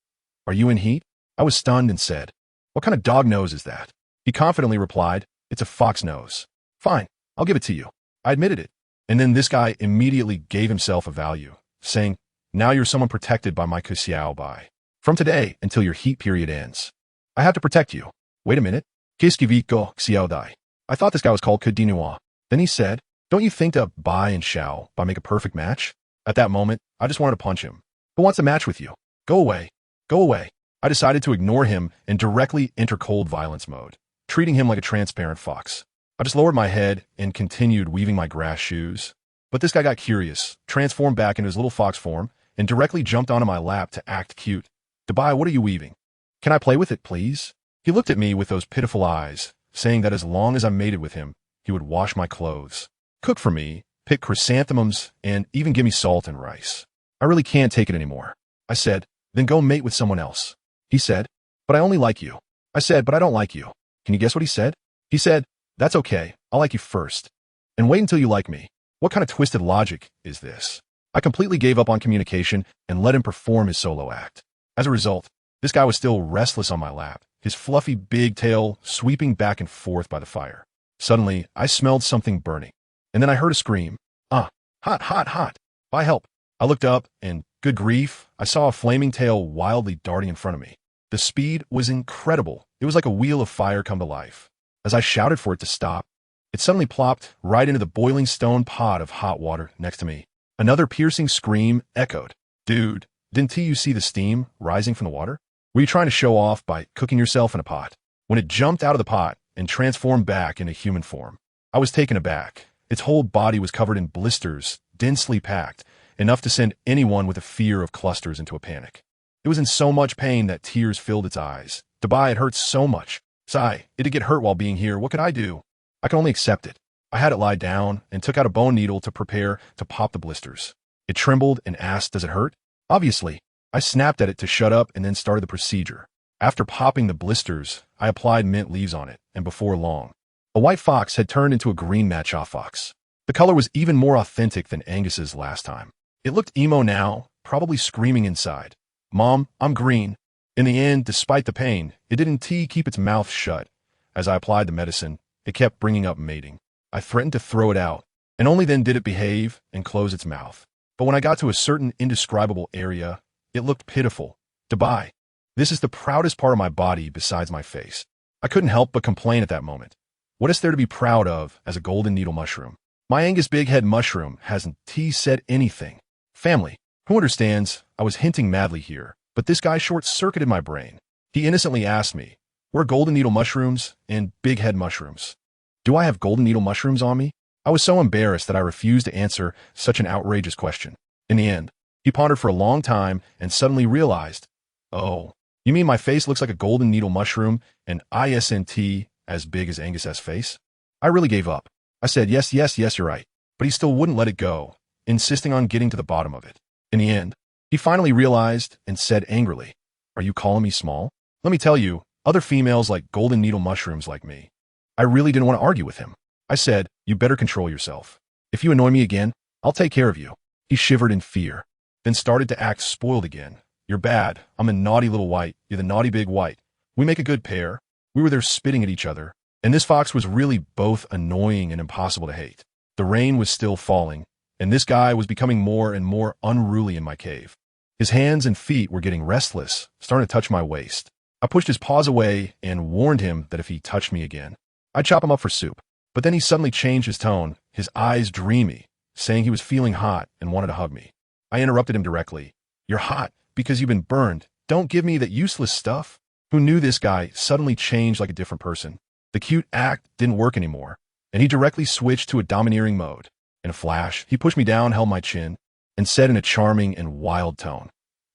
are you in heat? I was stunned and said, what kind of dog nose is that? He confidently replied, it's a fox nose. Fine, I'll give it to you. I admitted it. And then this guy immediately gave himself a value, saying, now you're someone protected by my Kusiao Bai. From today until your heat period ends. I have to protect you. Wait a minute. Kiskiviko Xiao Dai. I thought this guy was called Kudinua. Then he said, don't you think that Bai and Xiao Bai make a perfect match? At that moment, I just wanted to punch him. Who wants a match with you? Go away. Go away. I decided to ignore him and directly enter cold violence mode, treating him like a transparent fox. I just lowered my head and continued weaving my grass shoes. But this guy got curious, transformed back into his little fox form, and directly jumped onto my lap to act cute. Bai, what are you weaving? Can I play with it, please? He looked at me with those pitiful eyes, saying that as long as I mated with him, he would wash my clothes, cook for me, pick chrysanthemums, and even give me salt and rice. I really can't take it anymore. I said, then go mate with someone else. He said, but I only like you. I said, but I don't like you. Can you guess what he said? He said, that's okay, I'll like you first. And wait until you like me. What kind of twisted logic is this? I completely gave up on communication and let him perform his solo act. As a result, this guy was still restless on my lap, his fluffy big tail sweeping back and forth by the fire. Suddenly, I smelled something burning, and then I heard a scream. Hot, hot, hot. By help. I looked up, and good grief, I saw a flaming tail wildly darting in front of me. The speed was incredible. It was like a wheel of fire come to life. As I shouted for it to stop, it suddenly plopped right into the boiling stone pot of hot water next to me. Another piercing scream echoed. Dude, didn't you see the steam rising from the water? Were you trying to show off by cooking yourself in a pot? When it jumped out of the pot and transformed back into human form, I was taken aback. Its whole body was covered in blisters, densely packed, enough to send anyone with a fear of clusters into a panic. It was in so much pain that tears filled its eyes. Bai, it hurts so much. Sigh, it did get hurt while being here. What could I do? I could only accept it. I had it lie down and took out a bone needle to prepare to pop the blisters. It trembled and asked, does it hurt? Obviously. I snapped at it to shut up and then started the procedure. After popping the blisters, I applied mint leaves on it, and before long, a white fox had turned into a green matcha fox. The color was even more authentic than Angus's last time. It looked emo now, probably screaming inside. Mom, I'm green. In the end, despite the pain, it didn't keep its mouth shut. As I applied the medicine, it kept bringing up mating. I threatened to throw it out, and only then did it behave and close its mouth. But when I got to a certain indescribable area, it looked pitiful. Bai, this is the proudest part of my body besides my face. I couldn't help but complain at that moment. What is there to be proud of as a golden needle mushroom? My Angus big head mushroom hasn't said anything. Family, who understands? I was hinting madly here, but this guy short-circuited my brain. He innocently asked me, were golden needle mushrooms and big head mushrooms? Do I have golden needle mushrooms on me? I was so embarrassed that I refused to answer such an outrageous question. In the end, he pondered for a long time and suddenly realized, oh, you mean my face looks like a golden needle mushroom and ISNT as big as Angus's face? I really gave up. I said, yes, you're right. But he still wouldn't let it go, insisting on getting to the bottom of it. In the end, he finally realized and said angrily, are you calling me small? Let me tell you, other females like golden needle mushrooms like me. I really didn't want to argue with him. I said, you better control yourself. If you annoy me again, I'll take care of you. He shivered in fear, then started to act spoiled again. You're bad. I'm a naughty little white. You're the naughty big white. We make a good pair. We were there spitting at each other, and this fox was really both annoying and impossible to hate. The rain was still falling, and this guy was becoming more and more unruly in my cave. His hands and feet were getting restless, starting to touch my waist. I pushed his paws away and warned him that if he touched me again, I'd chop him up for soup. But then he suddenly changed his tone, his eyes dreamy, saying he was feeling hot and wanted to hug me. I interrupted him directly. You're hot because you've been burned. Don't give me that useless stuff. Who knew this guy suddenly changed like a different person? The cute act didn't work anymore, and he directly switched to a domineering mode. In a flash, he pushed me down, held my chin, and said in a charming and wild tone,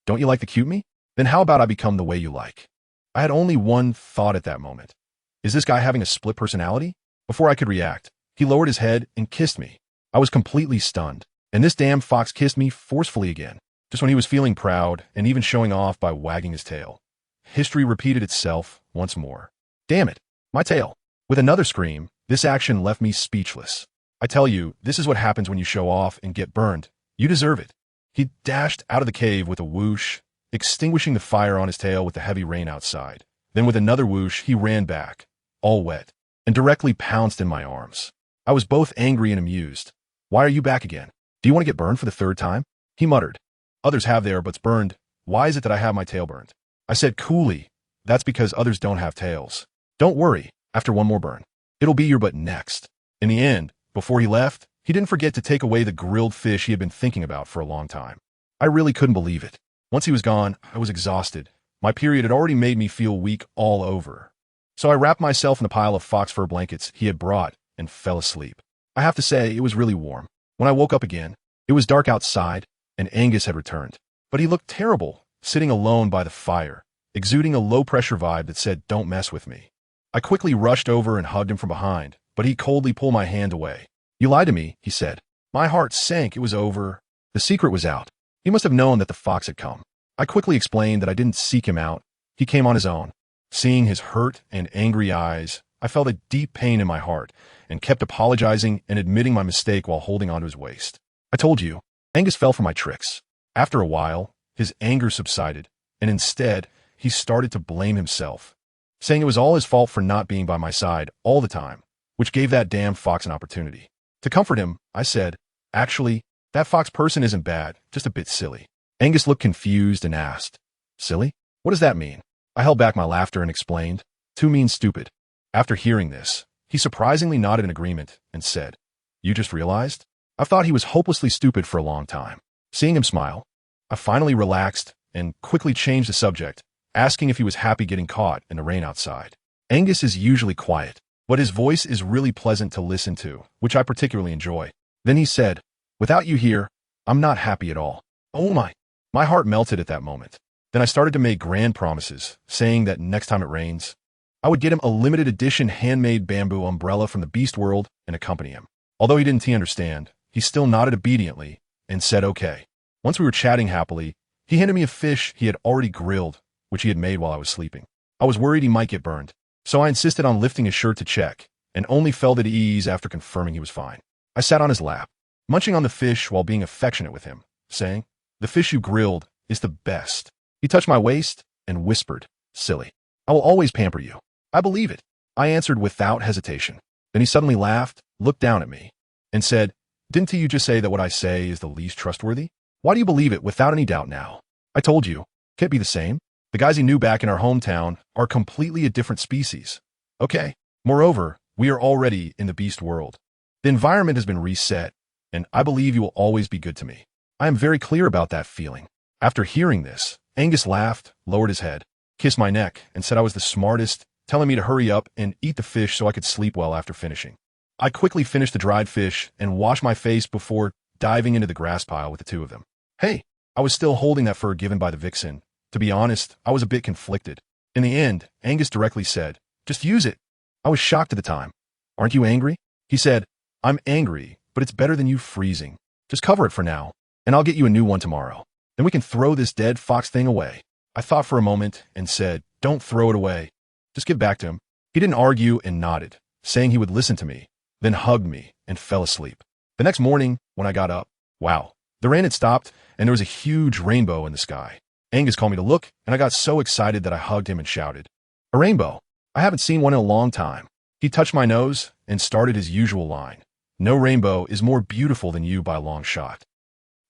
don't you like the cute me? Then how about I become the way you like? I had only one thought at that moment. Is this guy having a split personality? Before I could react, he lowered his head and kissed me. I was completely stunned, and this damn fox kissed me forcefully again, just when he was feeling proud and even showing off by wagging his tail. History repeated itself once more. Damn it, my tail. With another scream, this action left me speechless. I tell you, this is what happens when you show off and get burned. You deserve it. He dashed out of the cave with a whoosh, extinguishing the fire on his tail with the heavy rain outside. Then with another whoosh, he ran back, all wet, and directly pounced in my arms. I was both angry and amused. Why are you back again? Do you want to get burned for the third time? He muttered. Others have their butts burned. Why is it that I have my tail burned? I said coolly, that's because others don't have tails. Don't worry, after one more burn, it'll be your butt next. In the end, before he left, he didn't forget to take away the grilled fish he had been thinking about for a long time. I really couldn't believe it. Once he was gone, I was exhausted. My period had already made me feel weak all over. So I wrapped myself in the pile of fox fur blankets he had brought and fell asleep. I have to say, it was really warm. When I woke up again, it was dark outside, and Angus had returned. But he looked terrible, sitting alone by the fire, exuding a low-pressure vibe that said, "Don't mess with me." I quickly rushed over and hugged him from behind, but he coldly pulled my hand away. "You lied to me," he said. My heart sank. It was over. The secret was out. He must have known that the fox had come. I quickly explained that I didn't seek him out. He came on his own. Seeing his hurt and angry eyes, I felt a deep pain in my heart and kept apologizing and admitting my mistake while holding onto his waist. "I told you." Angus fell for my tricks. After a while, his anger subsided, and instead, he started to blame himself, saying it was all his fault for not being by my side all the time, which gave that damn fox an opportunity. To comfort him, I said, "Actually, that fox person isn't bad, just a bit silly." Angus looked confused and asked, "Silly? What does that mean?" I held back my laughter and explained, "To mean stupid." After hearing this, he surprisingly nodded in agreement and said, "You just realized?" I've thought he was hopelessly stupid for a long time. Seeing him smile, I finally relaxed and quickly changed the subject, asking if he was happy getting caught in the rain outside. Angus is usually quiet, but his voice is really pleasant to listen to, which I particularly enjoy. Then he said, "Without you here, I'm not happy at all." Oh my! My heart melted at that moment. Then I started to make grand promises, saying that next time it rains, I would get him a limited edition handmade bamboo umbrella from the Beast World and accompany him. Although he didn't understand, he still nodded obediently and said okay. Once we were chatting happily, he handed me a fish he had already grilled, which he had made while I was sleeping. I was worried he might get burned, so I insisted on lifting his shirt to check, and only felt at ease after confirming he was fine. I sat on his lap, munching on the fish while being affectionate with him, saying, "The fish you grilled is the best." He touched my waist and whispered, "Silly. I will always pamper you." "I believe it," I answered without hesitation. Then he suddenly laughed, looked down at me, and said, "Didn't you just say that what I say is the least trustworthy? Why do you believe it without any doubt now?" I told you. Can't be the same. The guys he knew back in our hometown are completely a different species. Okay. Moreover, we are already in the beast world. The environment has been reset, and I believe you will always be good to me. I am very clear about that feeling. After hearing this, Angus laughed, lowered his head, kissed my neck, and said I was the smartest, telling me to hurry up and eat the fish so I could sleep well after finishing. I quickly finished the dried fish and washed my face before diving into the grass pile with the two of them. Hey, I was still holding that fur given by the vixen. To be honest, I was a bit conflicted. In the end, Angus directly said, "Just use it." I was shocked at the time. "Aren't you angry?" He said, "I'm angry, but it's better than you freezing. Just cover it for now, and I'll get you a new one tomorrow. Then we can throw this dead fox thing away." I thought for a moment and said, "Don't throw it away. Just give it back to him." He didn't argue and nodded, saying he would listen to me, then hugged me and fell asleep. The next morning, when I got up, wow, the rain had stopped and there was a huge rainbow in the sky. Angus called me to look, and I got so excited that I hugged him and shouted, "A rainbow! I haven't seen one in a long time." He touched my nose and started his usual line, "No rainbow is more beautiful than you by a long shot."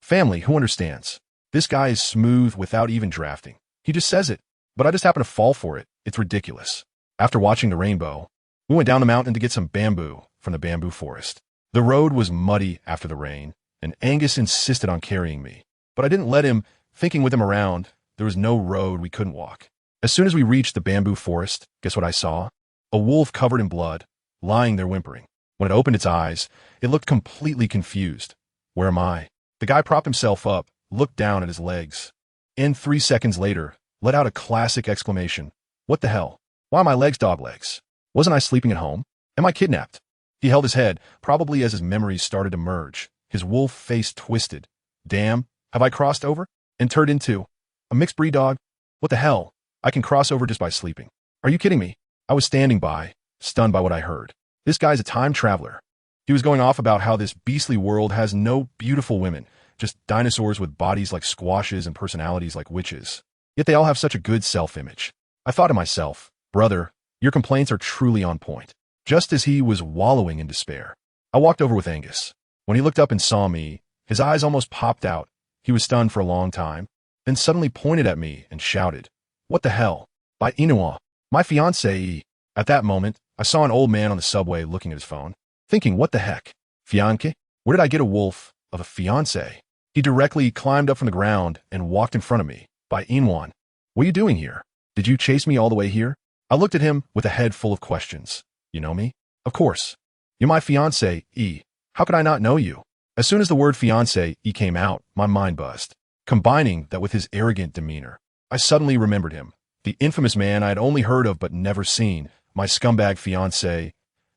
Family, who understands? This guy is smooth without even drafting. He just says it, but I just happen to fall for it. It's ridiculous. After watching the rainbow, we went down the mountain to get some bamboo from the bamboo forest. The road was muddy after the rain, and Angus insisted on carrying me. But I didn't let him, thinking with him around, there was no road we couldn't walk. As soon as we reached the bamboo forest, guess what I saw? A wolf covered in blood, lying there whimpering. When it opened its eyes, it looked completely confused. "Where am I?" The guy propped himself up, looked down at his legs, and 3 seconds later, let out a classic exclamation. "What the hell? Why are my legs dog legs? Wasn't I sleeping at home? Am I kidnapped?" He held his head, probably as his memories started to merge. His wolf face twisted. "Damn, have I crossed over? And turned into a mixed breed dog? What the hell? I can cross over just by sleeping. Are you kidding me?" I was standing by, stunned by what I heard. This guy's a time traveler. He was going off about how this beastly world has no beautiful women, just dinosaurs with bodies like squashes and personalities like witches. Yet they all have such a good self-image. I thought to myself, brother, your complaints are truly on point. Just as he was wallowing in despair, I walked over with Angus. When he looked up and saw me, his eyes almost popped out. He was stunned for a long time, then suddenly pointed at me and shouted, "What the hell? Bai Yina, my fiancé." At that moment, I saw an old man on the subway looking at his phone, thinking, what the heck? Fiancé? Where did I get a wolf of a fiancé? He directly climbed up from the ground and walked in front of me. "Bai Yina, what are you doing here? Did you chase me all the way here?" I looked at him with a head full of questions. "You know me?" "Of course. You're my fiancé, E. How could I not know you?" As soon as the word fiancé, E, came out, my mind buzzed. Combining that with his arrogant demeanor, I suddenly remembered him, The infamous man I had only heard of but never seen, my scumbag fiancé,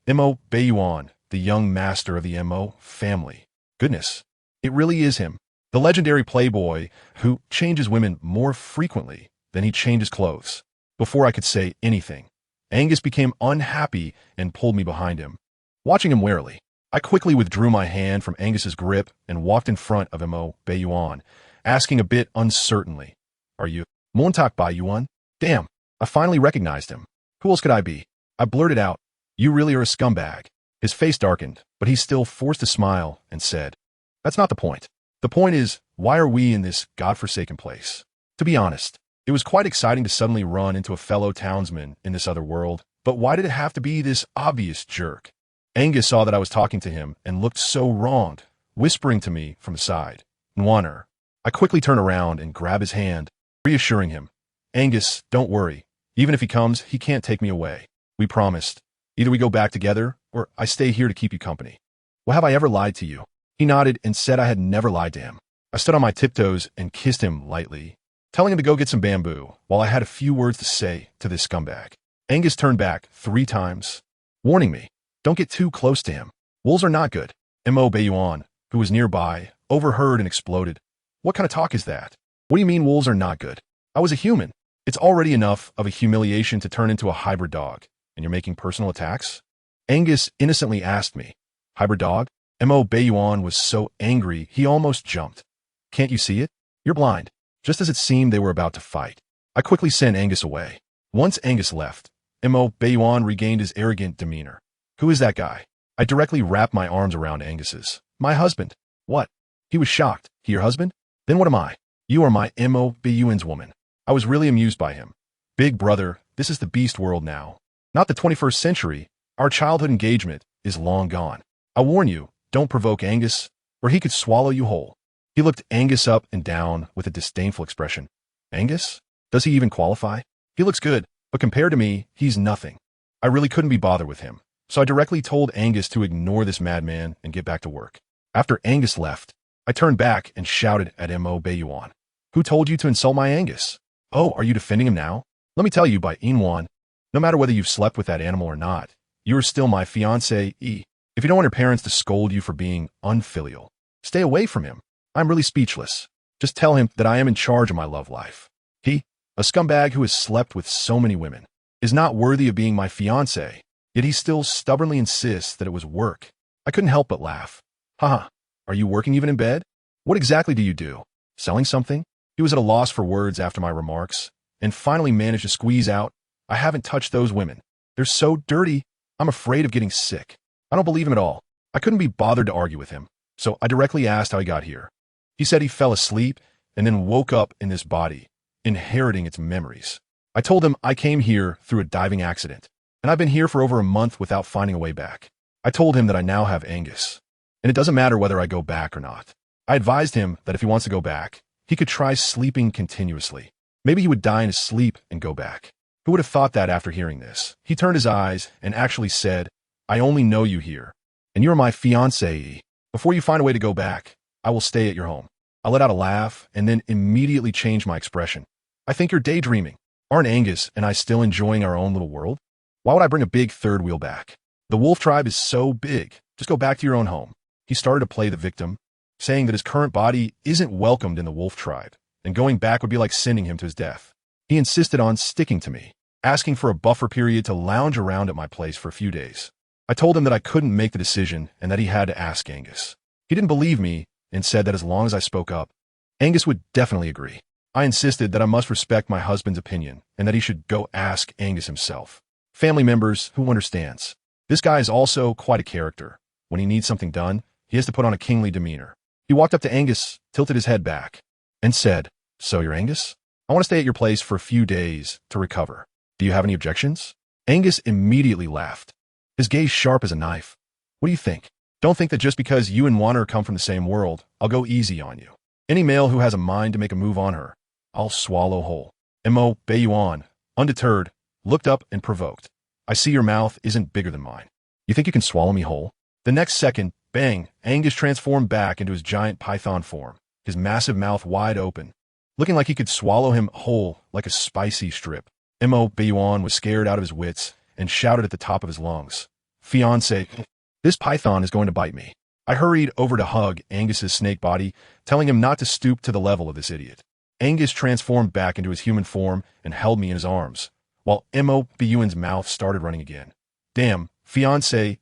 Bai Yina, the young master of the Mo family. Goodness, it really is him. The legendary playboy who changes women more frequently than he changes clothes. Before I could say anything, Angus became unhappy and pulled me behind him. Watching him warily, I quickly withdrew my hand from Angus's grip and walked in front of Bai Yina, asking a bit uncertainly, "Are you Montauk Bai Yina?" Damn, I finally recognized him. Who else could I be? I blurted out, "You really are a scumbag." His face darkened, but he still forced a smile and said, "That's not the point. The point is, why are we in this godforsaken place?" To be honest, it was quite exciting to suddenly run into a fellow townsman in this other world, but why did it have to be this obvious jerk? Angus saw that I was talking to him and looked so wronged, whispering to me from the side, "Nwaner." I quickly turn around and grab his hand, reassuring him, "Angus, don't worry. Even if he comes, he can't take me away. We promised. Either we go back together, or I stay here to keep you company." "Well, have I ever lied to you?" He nodded and said I had never lied to him. I stood on my tiptoes and kissed him lightly, telling him to go get some bamboo, while I had a few words to say to this scumbag. Angus turned back 3 times, warning me, "Don't get too close to him. Wolves are not good." Bai Yina, who was nearby, overheard and exploded. "What kind of talk is that? What do you mean wolves are not good? I was a human. It's already enough of a humiliation to turn into a hybrid dog, and you're making personal attacks?" Angus innocently asked me, "Hybrid dog?" Bai Yina was so angry he almost jumped. "Can't you see it? You're blind." Just as it seemed they were about to fight, I quickly sent Angus away. Once Angus left, Bai Yina regained his arrogant demeanor. "Who is that guy?" I directly wrapped my arms around Angus's. "My husband." "What?" He was shocked. "He your husband? Then what am I?" "You are my Bai Yina's woman." I was really amused by him. "Big brother, this is the beast world now. Not the 21st century. Our childhood engagement is long gone. I warn you, don't provoke Angus, or he could swallow you whole." He looked Angus up and down with a disdainful expression. "Angus? Does he even qualify? He looks good, but compared to me, he's nothing." I really couldn't be bothered with him, so I directly told Angus to ignore this madman and get back to work. After Angus left, I turned back and shouted at Bai Yina, "Who told you to insult my Angus? Oh, are you defending him now? Let me tell you, Bai Yina, no matter whether you've slept with that animal or not, you are still my fiancé. If you don't want your parents to scold you for being unfilial, stay away from him." I'm really speechless. Just tell him that I am in charge of my love life. He, a scumbag who has slept with so many women, is not worthy of being my fiancé, yet he still stubbornly insists that it was work. I couldn't help but laugh. "Haha, are you working even in bed? What exactly do you do? Selling something?" He was at a loss for words after my remarks, and finally managed to squeeze out, "I haven't touched those women. They're so dirty, I'm afraid of getting sick." I don't believe him at all. I couldn't be bothered to argue with him, so I directly asked how he got here. He said he fell asleep and then woke up in this body, inheriting its memories. I told him I came here through a diving accident, and I've been here for over a month without finding a way back. I told him that I now have Angus, and it doesn't matter whether I go back or not. I advised him that if he wants to go back, he could try sleeping continuously. Maybe he would die in his sleep and go back. Who would have thought that after hearing this? He turned his eyes and actually said, "I only know you here, and you're my fiancée. Before you find a way to go back, I will stay at your home." I let out a laugh and then immediately changed my expression. "I think you're daydreaming. Aren't Angus and I still enjoying our own little world? Why would I bring a big third wheel back? The wolf tribe is so big. Just go back to your own home." He started to play the victim, saying that his current body isn't welcomed in the wolf tribe, and going back would be like sending him to his death. He insisted on sticking to me, asking for a buffer period to lounge around at my place for a few days. I told him that I couldn't make the decision and that he had to ask Angus. He didn't believe me and said that as long as I spoke up, Angus would definitely agree. I insisted that I must respect my husband's opinion and that he should go ask Angus himself. Family members, who understands? This guy is also quite a character. When he needs something done, he has to put on a kingly demeanor. He walked up to Angus, tilted his head back, and said, "So you're Angus? I want to stay at your place for a few days to recover. Do you have any objections?" Angus immediately laughed, his gaze sharp as a knife. "What do you think? Don't think that just because you and Wanner come from the same world, I'll go easy on you. Any male who has a mind to make a move on her, I'll swallow whole." Bai Yina, undeterred, looked up and provoked. "I see your mouth isn't bigger than mine. You think you can swallow me whole?" The next second, bang, Angus transformed back into his giant python form, his massive mouth wide open, looking like he could swallow him whole like a spicy strip. Bai Yina was scared out of his wits and shouted at the top of his lungs, "Fiancé, this python is going to bite me." I hurried over to hug Angus's snake body, telling him not to stoop to the level of this idiot. Angus transformed back into his human form and held me in his arms, while Bai Yina's mouth started running again. "Damn, fiancé,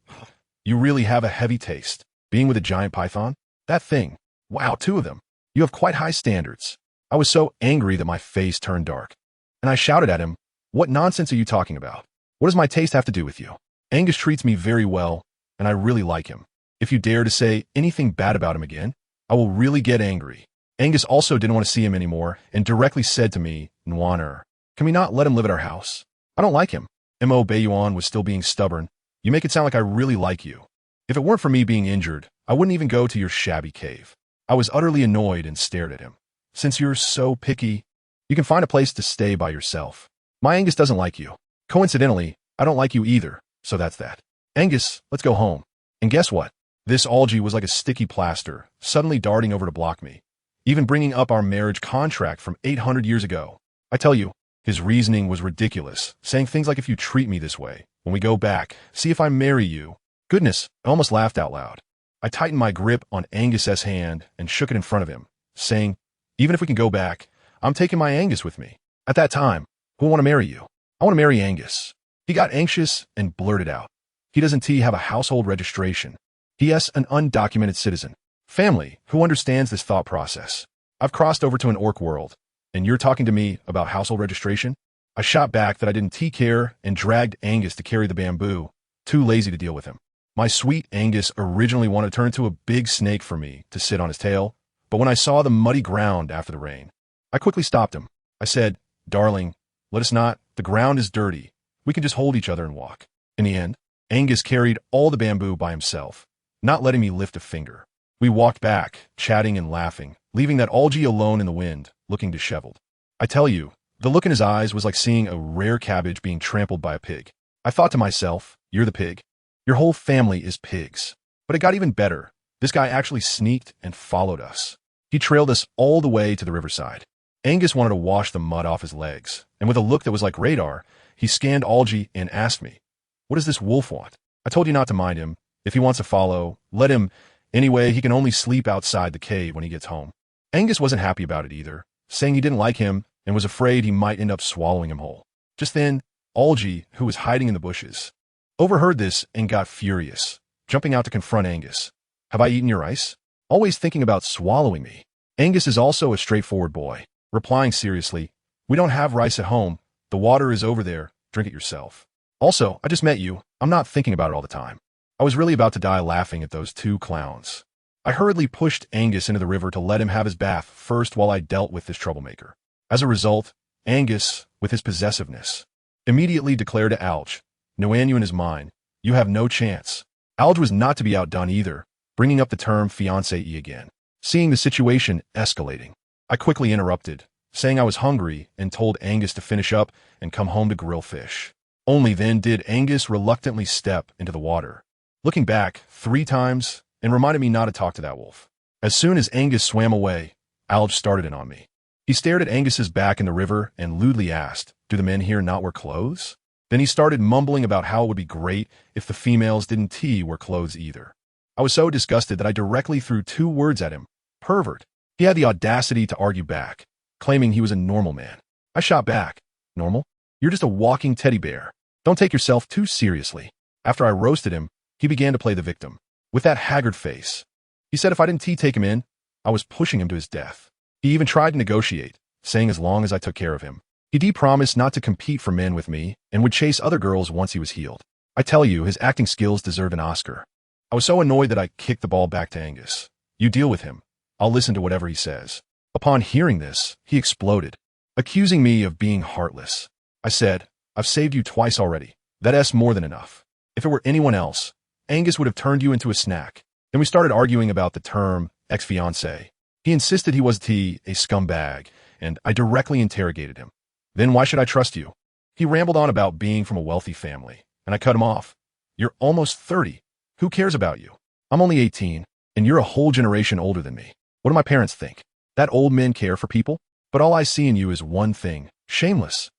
you really have a heavy taste. Being with a giant python? That thing. Wow, 2 of them. You have quite high standards." I was so angry that my face turned dark. And I shouted at him, "What nonsense are you talking about? What does my taste have to do with you? Angus treats me very well, and I really like him. If you dare to say anything bad about him again, I will really get angry." Angus also didn't want to see him anymore and directly said to me, "Nwaner, can we not let him live at our house? I don't like him." Bai Yina was still being stubborn. "You make it sound like I really like you. If it weren't for me being injured, I wouldn't even go to your shabby cave." I was utterly annoyed and stared at him. "Since you're so picky, you can find a place to stay by yourself. My Angus doesn't like you. Coincidentally, I don't like you either, so that's that. Angus, let's go home." And guess what? This algae was like a sticky plaster, suddenly darting over to block me, even bringing up our marriage contract from 800 years ago. I tell you, his reasoning was ridiculous, saying things like, "If you treat me this way, when we go back, see if I marry you." Goodness, I almost laughed out loud. I tightened my grip on Angus's hand and shook it in front of him, saying, "Even if we can go back, I'm taking my Angus with me. At that time, who will want to marry you? I want to marry Angus." He got anxious and blurted out, "He doesn't have a household registration. He is an undocumented citizen." Family, who understands this thought process? I've crossed over to an orc world, and you're talking to me about household registration? I shot back that I didn't care and dragged Angus to carry the bamboo, too lazy to deal with him. My sweet Angus originally wanted to turn into a big snake for me to sit on his tail, but when I saw the muddy ground after the rain, I quickly stopped him. I said, "Darling, let us not. The ground is dirty. We can just hold each other and walk." In the end, Angus carried all the bamboo by himself, not letting me lift a finger. We walked back, chatting and laughing, leaving that algae alone in the wind, looking disheveled. I tell you, the look in his eyes was like seeing a rare cabbage being trampled by a pig. I thought to myself, "You're the pig. Your whole family is pigs." But it got even better. This guy actually sneaked and followed us. He trailed us all the way to the riverside. Angus wanted to wash the mud off his legs, and with a look that was like radar, he scanned algae and asked me, "What does this wolf want?" I told you not to mind him. If he wants to follow, let him. Anyway, he can only sleep outside the cave when he gets home. Angus wasn't happy about it either, saying he didn't like him and was afraid he might end up swallowing him whole. Just then, Algie, who was hiding in the bushes, overheard this and got furious, jumping out to confront Angus. "Have I eaten your rice? Always thinking about swallowing me." Angus is also a straightforward boy, replying seriously, "We don't have rice at home. The water is over there. Drink it yourself. Also, I just met you. I'm not thinking about it all the time." I was really about to die laughing at those 2 clowns. I hurriedly pushed Angus into the river to let him have his bath first while I dealt with this troublemaker. As a result, Angus, with his possessiveness, immediately declared to Alge, "Noanu in his mind, you have no chance." Alge was not to be outdone either, bringing up the term fiancé again. Seeing the situation escalating, I quickly interrupted, saying I was hungry and told Angus to finish up and come home to grill fish. Only then did Angus reluctantly step into the water, looking back 3 times and reminded me not to talk to that wolf. As soon as Angus swam away, Alge started in on me. He stared at Angus's back in the river and lewdly asked, "Do the men here not wear clothes?" Then he started mumbling about how it would be great if the females didn't wear clothes either. I was so disgusted that I directly threw 2 words at him, "Pervert." He had the audacity to argue back, claiming he was a normal man. I shot back, "Normal? You're just a walking teddy bear. Don't take yourself too seriously." After I roasted him, he began to play the victim, with that haggard face. He said if I didn't take him in, I was pushing him to his death. He even tried to negotiate, saying as long as I took care of him. He promised not to compete for men with me and would chase other girls once he was healed. I tell you, his acting skills deserve an Oscar. I was so annoyed that I kicked the ball back to Angus. "You deal with him. I'll listen to whatever he says." Upon hearing this, he exploded, accusing me of being heartless. I said, "I've saved you twice already. That's more than enough. If it were anyone else, Angus would have turned you into a snack." Then we started arguing about the term ex-fiancé. He insisted he was a scumbag, and I directly interrogated him. "Then why should I trust you?" He rambled on about being from a wealthy family, and I cut him off. "You're almost 30. Who cares about you? I'm only 18, and you're a whole generation older than me. What do my parents think? That old men care for people? But all I see in you is one thing: shameless.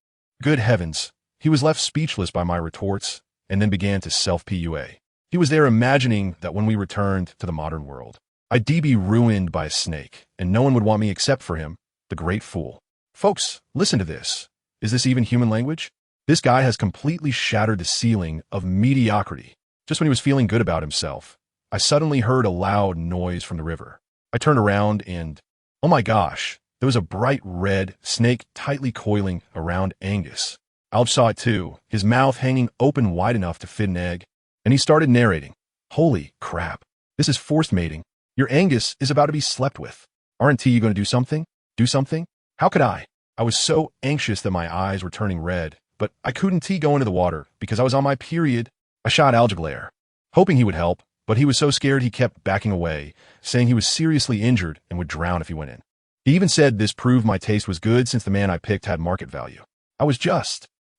Good heavens, he was left speechless by my retorts and then began to self-PUA. He was there imagining that when we returned to the modern world, I'd be ruined by a snake, and no one would want me except for him, the great fool. Folks, listen to this. Is this even human language? This guy has completely shattered the ceiling of mediocrity. Just when he was feeling good about himself, I suddenly heard a loud noise from the river. I turned around and, oh my gosh, there was a bright red snake tightly coiling around Angus. Alj saw it too, his mouth hanging open wide enough to fit an egg, and he started narrating. Holy crap, this is forced mating. Your Angus is about to be slept with. Aren't you going to do something? Do something? How could I? I was so anxious that my eyes were turning red, but I couldn't go into the water because I was on my period. I shot Alj a glare, hoping he would help, but he was so scared he kept backing away, saying he was seriously injured and would drown if he went in. He even said this proved my taste was good since the man I picked had market value. I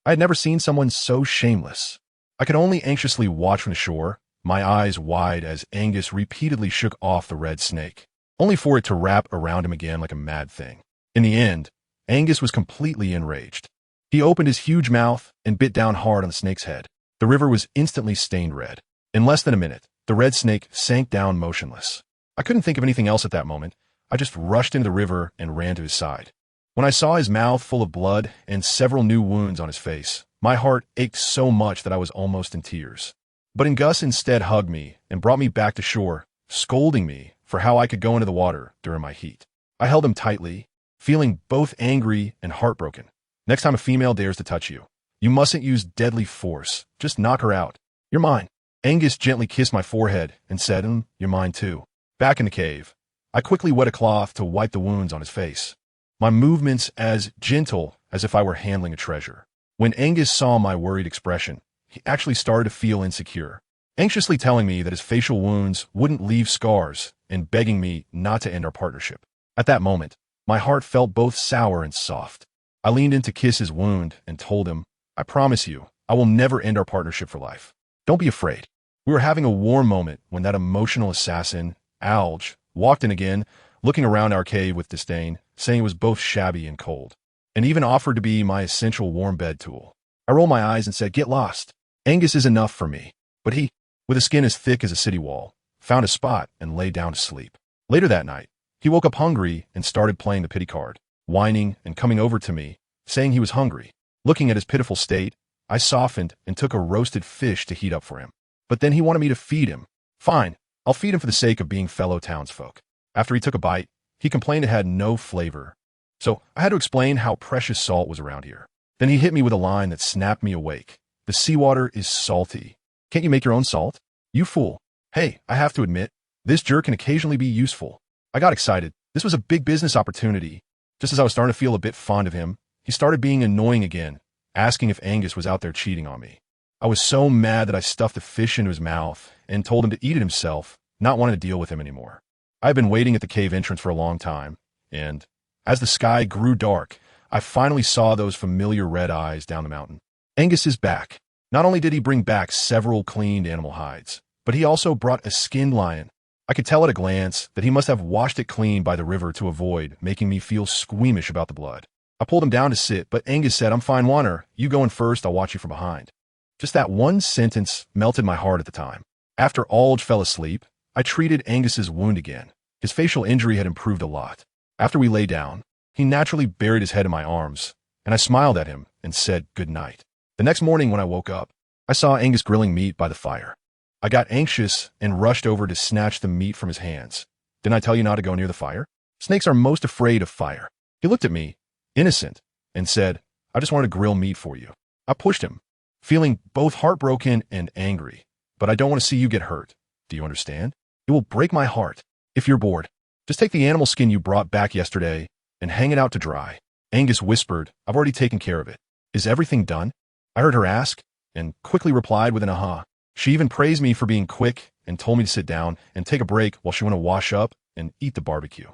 had never seen someone so shameless. I could only anxiously watch from the shore, my eyes wide as Angus repeatedly shook off the red snake, only for it to wrap around him again like a mad thing. In the end, Angus was completely enraged. He opened his huge mouth and bit down hard on the snake's head. The river was instantly stained red. In less than a minute, the red snake sank down motionless. I couldn't think of anything else at that moment. I just rushed into the river and ran to his side. When I saw his mouth full of blood and several new wounds on his face, my heart ached so much that I was almost in tears. But Gus instead hugged me and brought me back to shore, scolding me for how I could go into the water during my heat. I held him tightly, feeling both angry and heartbroken. Next time a female dares to touch you, you mustn't use deadly force. Just knock her out. You're mine. Angus gently kissed my forehead and said, you're mine too. Back in the cave, I quickly wet a cloth to wipe the wounds on his face, my movements as gentle as if I were handling a treasure. When Angus saw my worried expression, he actually started to feel insecure, anxiously telling me that his facial wounds wouldn't leave scars and begging me not to end our partnership. At that moment, my heart felt both sour and soft. I leaned in to kiss his wound and told him, I promise you, I will never end our partnership for life. Don't be afraid. We were having a warm moment when that emotional assassin, Alj, walked in again, looking around our cave with disdain, saying it was both shabby and cold, and even offered to be my essential warm bed tool. I rolled my eyes and said, get lost. Angus is enough for me. But he, with a skin as thick as a city wall, found a spot and lay down to sleep. Later that night, he woke up hungry and started playing the pity card, whining and coming over to me, saying he was hungry. Looking at his pitiful state, I softened and took a roasted fish to heat up for him. But then he wanted me to feed him. Fine, I'll feed him for the sake of being fellow townsfolk. After he took a bite, he complained it had no flavor. So I had to explain how precious salt was around here. Then he hit me with a line that snapped me awake. The seawater is salty. Can't you make your own salt? You fool. Hey, I have to admit, this jerk can occasionally be useful. I got excited. This was a big business opportunity. Just as I was starting to feel a bit fond of him, he started being annoying again, asking if Angus was out there cheating on me. I was so mad that I stuffed the fish into his mouth and told him to eat it himself, not wanting to deal with him anymore. I had been waiting at the cave entrance for a long time, and as the sky grew dark, I finally saw those familiar red eyes down the mountain. Angus is back. Not only did he bring back several cleaned animal hides, but he also brought a skinned lion. I could tell at a glance that he must have washed it clean by the river to avoid making me feel squeamish about the blood. I pulled him down to sit, but Angus said, I'm fine, Warner. You go in first, I'll watch you from behind. Just that one sentence melted my heart at the time. After Alj fell asleep, I treated Angus's wound again. His facial injury had improved a lot. After we lay down, he naturally buried his head in my arms, and I smiled at him and said good night. The next morning when I woke up, I saw Angus grilling meat by the fire. I got anxious and rushed over to snatch the meat from his hands. Didn't I tell you not to go near the fire? Snakes are most afraid of fire. He looked at me, innocent, and said, I just wanted to grill meat for you. I pushed him, feeling both heartbroken and angry. But I don't want to see you get hurt. Do you understand? It will break my heart. If you're bored, just take the animal skin you brought back yesterday and hang it out to dry. Angus whispered, I've already taken care of it. Is everything done? I heard her ask, and quickly replied with an aha. She even praised me for being quick and told me to sit down and take a break while she went to wash up and eat the barbecue.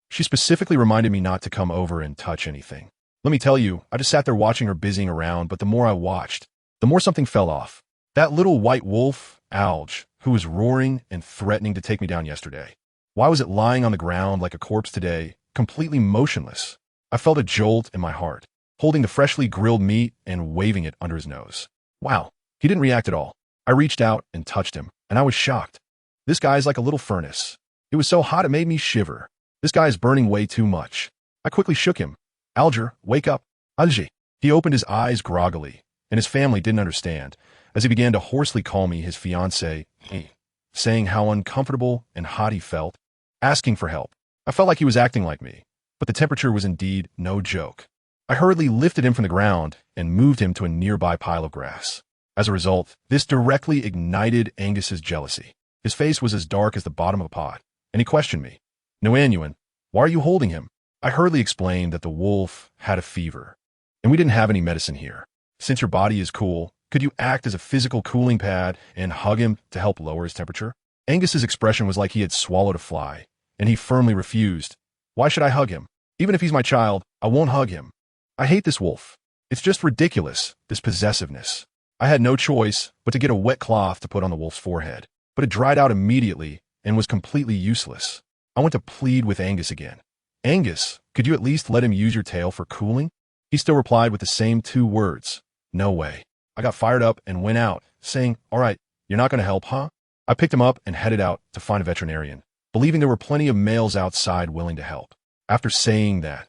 She specifically reminded me not to come over and touch anything. Let me tell you, I just sat there watching her busying around, but the more I watched, the more something fell off. That little white wolf, Alj, who was roaring and threatening to take me down yesterday. Why was it lying on the ground like a corpse today, completely motionless? I felt a jolt in my heart. holding the freshly grilled meat and waving it under his nose. Wow, he didn't react at all. I reached out and touched him, and I was shocked. This guy's like a little furnace. It was so hot it made me shiver. This guy is burning way too much. I quickly shook him. Alger, wake up. Alger. He opened his eyes groggily, and his family didn't understand, as he began to hoarsely call me his fiancé, saying how uncomfortable and hot he felt, asking for help. I felt like he was acting like me, but the temperature was indeed no joke. I hurriedly lifted him from the ground and moved him to a nearby pile of grass. As a result, this directly ignited Angus's jealousy. His face was as dark as the bottom of a pot, and he questioned me. Nguyen, why are you holding him? I hurriedly explained that the wolf had a fever, and we didn't have any medicine here. Since your body is cool, could you act as a physical cooling pad and hug him to help lower his temperature? Angus's expression was like he had swallowed a fly, and he firmly refused. Why should I hug him? Even if he's my child, I won't hug him. I hate this wolf. It's just ridiculous, this possessiveness. I had no choice but to get a wet cloth to put on the wolf's forehead, but it dried out immediately and was completely useless. I went to plead with Angus again. Angus, could you at least let him use your tail for cooling? He still replied with the same 2 words. No way. I got fired up and went out, saying, all right, you're not going to help, huh? I picked him up and headed out to find a veterinarian, believing there were plenty of males outside willing to help. After saying that,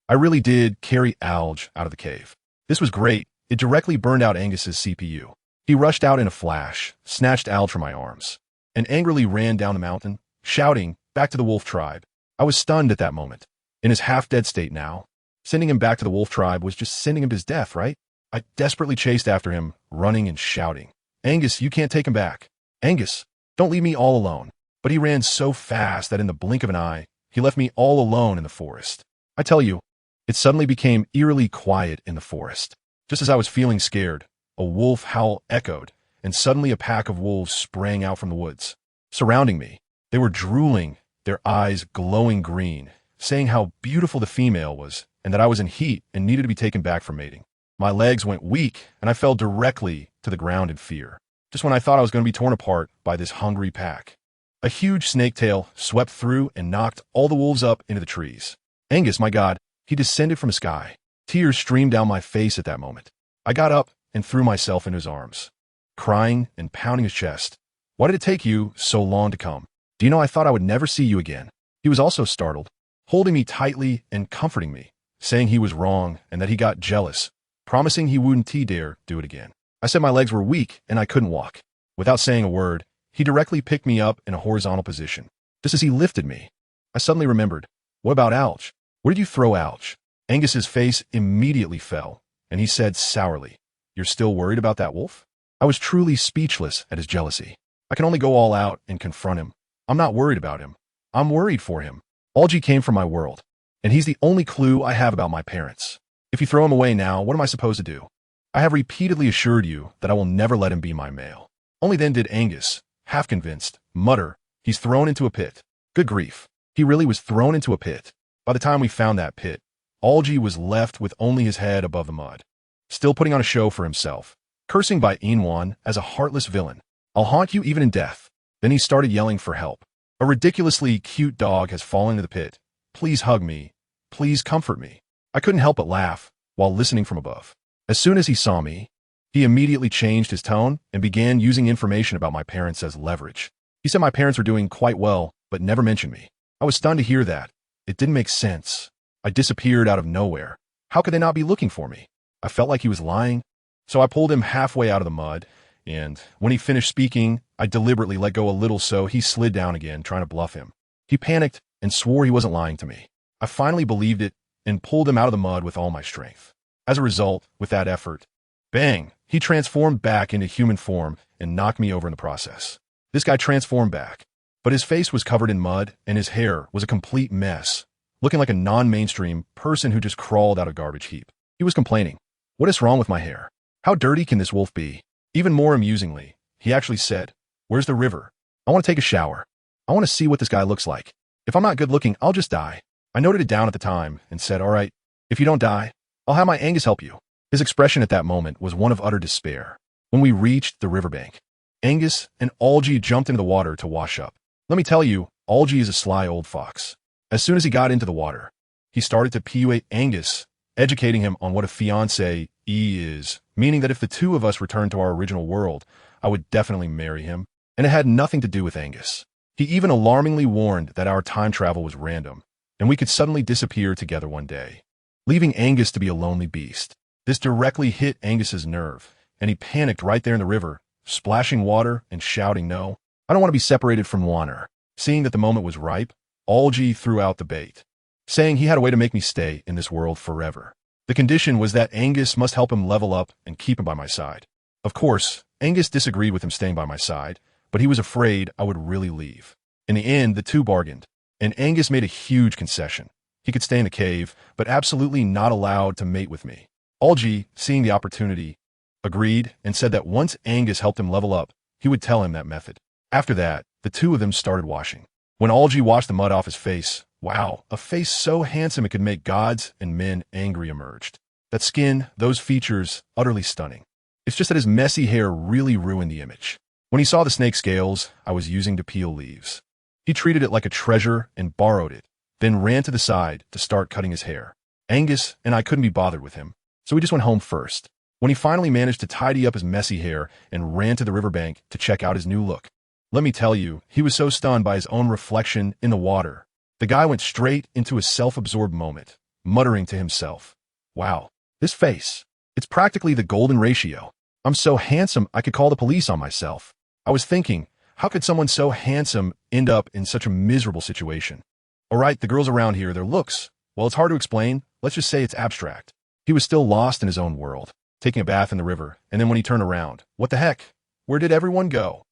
I really did carry Alge out of the cave. This was great. It directly burned out Angus's CPU. He rushed out in a flash, snatched Alge from my arms, and angrily ran down the mountain, shouting, back to the wolf tribe. I was stunned at that moment. In his half-dead state now, sending him back to the wolf tribe was just sending him to his death, right? I desperately chased after him, running and shouting. Angus, you can't take him back. Angus, don't leave me all alone. But he ran so fast that in the blink of an eye, he left me all alone in the forest. I tell you, it suddenly became eerily quiet in the forest. Just as I was feeling scared, a wolf howl echoed, and suddenly a pack of wolves sprang out from the woods. Surrounding me, they were drooling, their eyes glowing green, saying how beautiful the female was and that I was in heat and needed to be taken back for mating. My legs went weak, and I fell directly to the ground in fear, just when I thought I was going to be torn apart by this hungry pack. A huge snake tail swept through and knocked all the wolves up into the trees. Angus, my God, he descended from the sky. Tears streamed down my face at that moment. I got up and threw myself into his arms, crying and pounding his chest. Why did it take you so long to come? Do you know I thought I would never see you again? He was also startled, holding me tightly and comforting me, saying he was wrong and that he got jealous, promising he wouldn't dare do it again. I said my legs were weak and I couldn't walk. Without saying a word, he directly picked me up in a horizontal position. Just as he lifted me, I suddenly remembered, what about Alge? Where did you throw Alge? Angus's face immediately fell, and he said sourly, you're still worried about that wolf? I was truly speechless at his jealousy. I can only go all out and confront him. I'm not worried about him. I'm worried for him. Alge came from my world, and he's the only clue I have about my parents. If you throw him away now, what am I supposed to do? I have repeatedly assured you that I will never let him be my male. Only then did Angus, half convinced, mutter, he's thrown into a pit. Good grief. He really was thrown into a pit. By the time we found that pit, Alge was left with only his head above the mud, still putting on a show for himself, cursing Bai Yina as a heartless villain. I'll haunt you even in death. Then he started yelling for help. A ridiculously cute dog has fallen into the pit. Please hug me. Please comfort me. I couldn't help but laugh while listening from above. As soon as he saw me, he immediately changed his tone and began using information about my parents as leverage. He said my parents were doing quite well, but never mentioned me. I was stunned to hear that. It didn't make sense. I disappeared out of nowhere. How could they not be looking for me? I felt like he was lying. So I pulled him halfway out of the mud, and when he finished speaking, I deliberately let go a little so he slid down again, trying to bluff him. He panicked and swore he wasn't lying to me. I finally believed it and pulled him out of the mud with all my strength. As a result, with that effort, bang, he transformed back into human form and knocked me over in the process. This guy transformed back, but his face was covered in mud and his hair was a complete mess, looking like a non-mainstream person who just crawled out of a garbage heap. He was complaining, what is wrong with my hair? How dirty can this wolf be? Even more amusingly, he actually said, where's the river? I want to take a shower. I want to see what this guy looks like. If I'm not good looking, I'll just die. I noted it down at the time and said, all right, if you don't die, I'll have my Angus help you. His expression at that moment was one of utter despair. When we reached the riverbank, Angus and Alge jumped into the water to wash up. Let me tell you, Alge is a sly old fox. As soon as he got into the water, he started to puate Angus educating him on what a fiancé is, meaning that if the two of us returned to our original world, I would definitely marry him, and it had nothing to do with Angus. He even alarmingly warned that our time travel was random, and we could suddenly disappear together one day, leaving Angus to be a lonely beast. This directly hit Angus's nerve, and he panicked right there in the river, splashing water and shouting, "No, I don't want to be separated from Warner." Seeing that the moment was ripe, Algie threw out the bait, saying he had a way to make me stay in this world forever. The condition was that Angus must help him level up and keep him by my side. Of course, Angus disagreed with him staying by my side, but he was afraid I would really leave. In the end, the two bargained, and Angus made a huge concession. He could stay in the cave, but absolutely not allowed to mate with me. Algie, seeing the opportunity, agreed and said that once Angus helped him level up, he would tell him that method. After that, the two of them started washing. When Algie washed the mud off his face, wow, a face so handsome it could make gods and men angry emerged. That skin, those features, utterly stunning. It's just that his messy hair really ruined the image. When he saw the snake scales I was using to peel leaves, he treated it like a treasure and borrowed it, then ran to the side to start cutting his hair. Angus and I couldn't be bothered with him, so we just went home first. When he finally managed to tidy up his messy hair and ran to the riverbank to check out his new look, let me tell you, he was so stunned by his own reflection in the water. The guy went straight into a self-absorbed moment, muttering to himself, "Wow, this face. It's practically the golden ratio. I'm so handsome I could call the police on myself." I was thinking, how could someone so handsome end up in such a miserable situation? All right, the girls around here, their looks, well, it's hard to explain. Let's just say it's abstract. He was still lost in his own world, taking a bath in the river, and then when he turned around, what the heck? Where did everyone go?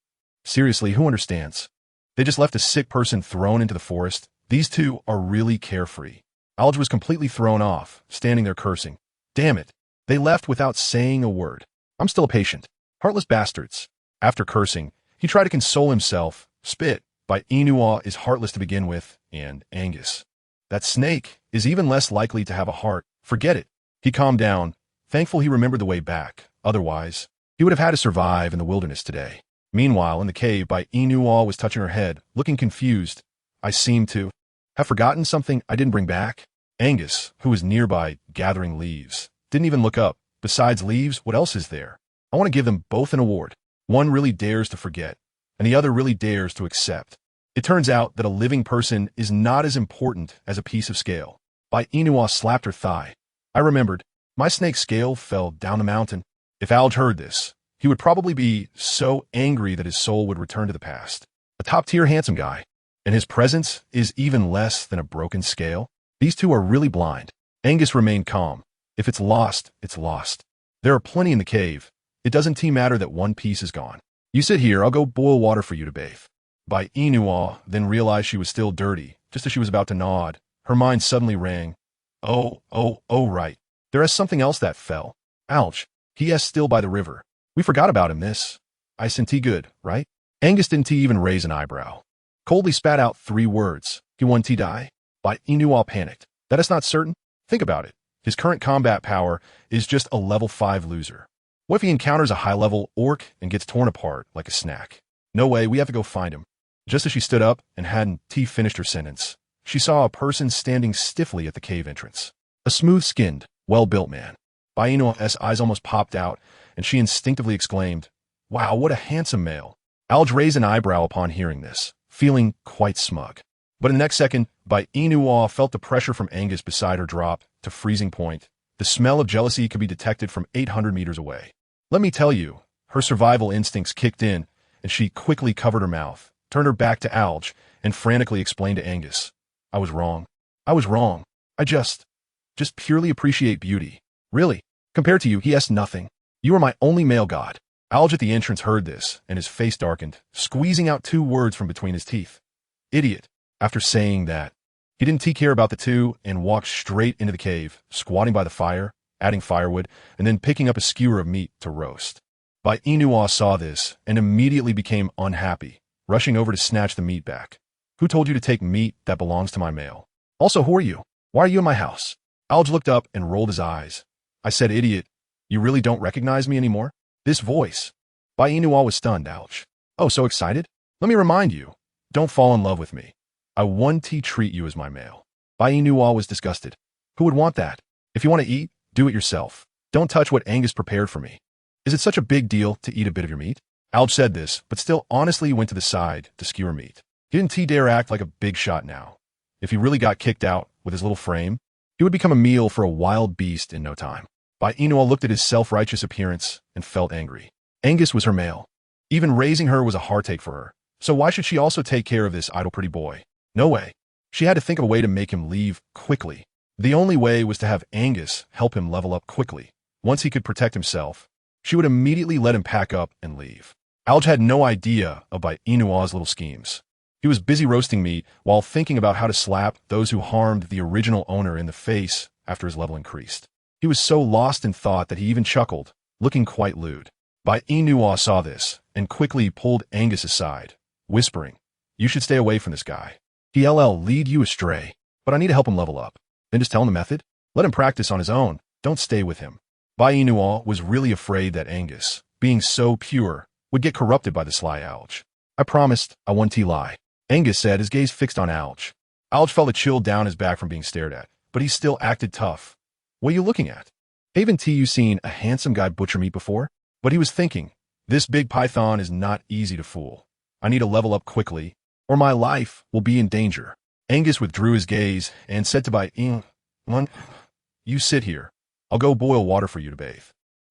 Seriously, who understands? They just left a sick person thrown into the forest. These two are really carefree. Alge was completely thrown off, standing there cursing. Damn it. They left without saying a word. I'm still a patient. Heartless bastards. After cursing, he tried to console himself. Spit, Bai Yina is heartless to begin with, and Angus. That snake is even less likely to have a heart. Forget it. He calmed down, thankful he remembered the way back. Otherwise, he would have had to survive in the wilderness today. Meanwhile, in the cave, Bai Yina was touching her head, looking confused. I seemed to have forgotten something I didn't bring back. Angus, who was nearby gathering leaves, didn't even look up. Besides leaves, what else is there? I want to give them both an award. One really dares to forget, and the other really dares to accept. It turns out that a living person is not as important as a piece of scale. Bai Yina slapped her thigh. I remembered. My snake's scale fell down the mountain. If Alge heard this, he would probably be so angry that his soul would return to the past. A top-tier handsome guy, and his presence is even less than a broken scale. These two are really blind. Angus remained calm. If it's lost, it's lost. There are plenty in the cave. It doesn't matter that one piece is gone. You sit here, I'll go boil water for you to bathe. Bai Yina then realized she was still dirty. Just as she was about to nod, her mind suddenly rang. Oh, right. There is something else that fell. Alge, he is still by the river. We forgot about him, miss. I senti good, right? Angus didn't even raise an eyebrow. Coldly spat out 3 words. He want to die? Bai Yina panicked. That is not certain. Think about it. His current combat power is just a level 5 loser. What if he encounters a high-level orc and gets torn apart like a snack? No way, we have to go find him. Just as she stood up and hadn't finished her sentence, she saw a person standing stiffly at the cave entrance. A smooth-skinned, well-built man. Bai Yina's eyes almost popped out, and she instinctively exclaimed, "Wow, what a handsome male." Alge raised an eyebrow upon hearing this, feeling quite smug. But in the next second, Bai Yina felt the pressure from Angus beside her drop to freezing point. The smell of jealousy could be detected from 800 meters away. Let me tell you, her survival instincts kicked in, and she quickly covered her mouth, turned her back to Alge, and frantically explained to Angus, I was wrong. I just purely appreciate beauty. Really, compared to you, he has nothing. You are my only male god." Alge at the entrance heard this, and his face darkened, squeezing out 2 words from between his teeth. Idiot. After saying that, he didn't care about the two and walked straight into the cave, squatting by the fire, adding firewood, and then picking up a skewer of meat to roast. Bai Yina saw this and immediately became unhappy, rushing over to snatch the meat back. Who told you to take meat that belongs to my male? Also, who are you? Why are you in my house? Alge looked up and rolled his eyes. I said, idiot, you really don't recognize me anymore? This voice. Bai Yina was stunned, Alge. Oh, so excited? Let me remind you, don't fall in love with me. I want to treat you as my male. Bai Yina was disgusted. Who would want that? If you want to eat, do it yourself. Don't touch what Angus prepared for me. Is it such a big deal to eat a bit of your meat? Alge said this, but still honestly went to the side to skewer meat. He didn't dare act like a big shot now. If he really got kicked out with his little frame, he would become a meal for a wild beast in no time. Bai Yina looked at his self-righteous appearance and felt angry. Angus was her male. Even raising her was a heartache for her. So why should she also take care of this idle pretty boy? No way. She had to think of a way to make him leave quickly. The only way was to have Angus help him level up quickly. Once he could protect himself, she would immediately let him pack up and leave. Alge had no idea of Bai Yina's little schemes. He was busy roasting meat while thinking about how to slap those who harmed the original owner in the face after his level increased. He was so lost in thought that he even chuckled, looking quite lewd. Bai Yina saw this and quickly pulled Angus aside, whispering, "You should stay away from this guy. He'll lead you astray, but I need to help him level up." Then just tell him the method. Let him practice on his own. Don't stay with him. Bai Yina was really afraid that Angus, being so pure, would get corrupted by the sly Alge. "I promised I wouldn't lie," Angus said, his gaze fixed on Alge. Alge felt a chill down his back from being stared at, but he still acted tough. "What are you looking at? Haven't you seen a handsome guy butcher meat before?" But he was thinking, this big python is not easy to fool. I need to level up quickly, or my life will be in danger. Angus withdrew his gaze and said to Bai Yina, "You sit here. I'll go boil water for you to bathe."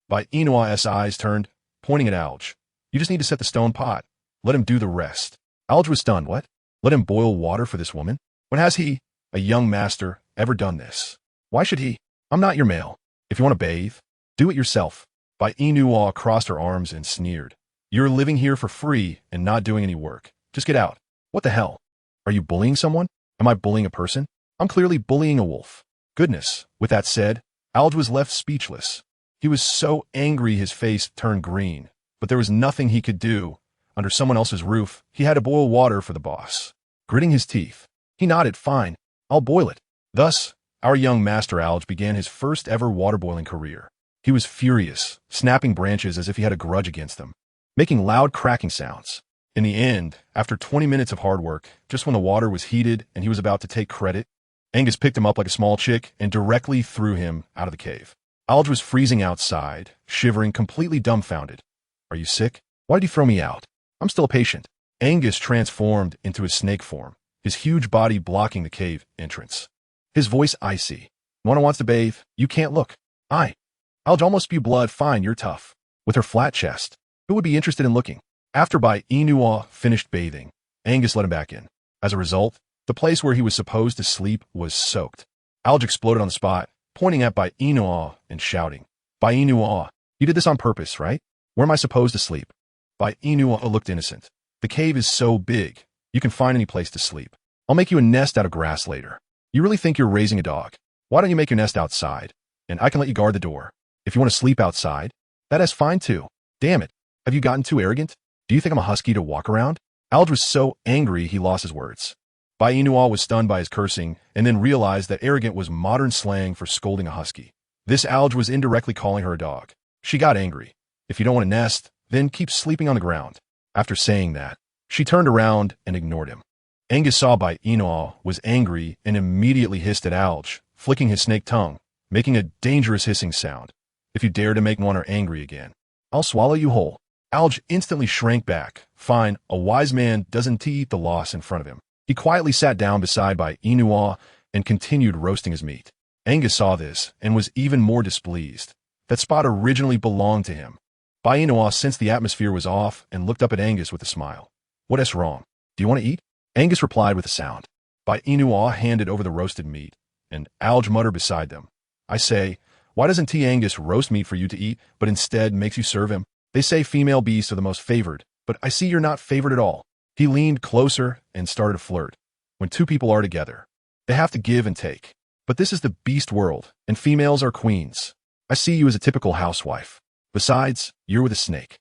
Bai Yina's eyes turned, pointing at Alge. "You just need to set the stone pot. Let him do the rest." Alge was stunned. What? Let him boil water for this woman? When has he, a young master, ever done this? Why should he? I'm not your male. If you want to bathe, do it yourself. Bai Yina crossed her arms and sneered. "You're living here for free and not doing any work. Just get out." "What the hell? Are you bullying someone? Am I bullying a person? I'm clearly bullying a wolf." Goodness. With that said, Alge was left speechless. He was so angry his face turned green, but there was nothing he could do. Under someone else's roof, he had to boil water for the boss. Gritting his teeth, he nodded, "Fine, I'll boil it." Thus, our young master Alge began his first ever water boiling career. He was furious, snapping branches as if he had a grudge against them, making loud cracking sounds. In the end, after 20 minutes of hard work, just when the water was heated and he was about to take credit, Angus picked him up like a small chick and directly threw him out of the cave. Alge was freezing outside, shivering, completely dumbfounded. "Are you sick? Why did you throw me out? I'm still a patient." Angus transformed into his snake form, his huge body blocking the cave entrance. His voice icy. "No one wants to bathe. You can't look." Alge almost spewed blood. "Fine, you're tough." With her flat chest, who would be interested in looking? After Bai Yina finished bathing, Angus let him back in. As a result, the place where he was supposed to sleep was soaked. Alge exploded on the spot, pointing at Bai Yina and shouting, "Bai Yina, you did this on purpose, right? Where am I supposed to sleep?" Bai Yina looked innocent. "The cave is so big, you can find any place to sleep. I'll make you a nest out of grass later. You really think you're raising a dog? Why don't you make your nest outside? And I can let you guard the door. If you want to sleep outside, that is fine too. Damn it, have you gotten too arrogant? Do you think I'm a husky to walk around?" Alge was so angry he lost his words. Bai Yina was stunned by his cursing and then realized that arrogant was modern slang for scolding a husky. This Alge was indirectly calling her a dog. She got angry. "If you don't want a nest, then keep sleeping on the ground." After saying that, she turned around and ignored him. Angus saw Bai Yina was angry and immediately hissed at Alge, flicking his snake tongue, making a dangerous hissing sound. "If you dare to make one angry again, I'll swallow you whole." Alge instantly shrank back. Fine, a wise man doesn't eat the loss in front of him. He quietly sat down beside Bai Yina and continued roasting his meat. Angus saw this and was even more displeased. That spot originally belonged to him. Bai Yina sensed the atmosphere was off and looked up at Angus with a smile. "What is wrong? Do you want to eat?" Angus replied with a sound. Bai Yina handed over the roasted meat, and Alge muttered beside them, "I say, why doesn't Angus roast meat for you to eat, but instead makes you serve him? They say female beasts are the most favored, but I see you're not favored at all." He leaned closer and started to flirt. When two people are together, they have to give and take. But this is the beast world, and females are queens. I see you as a typical housewife. Besides, you're with a snake.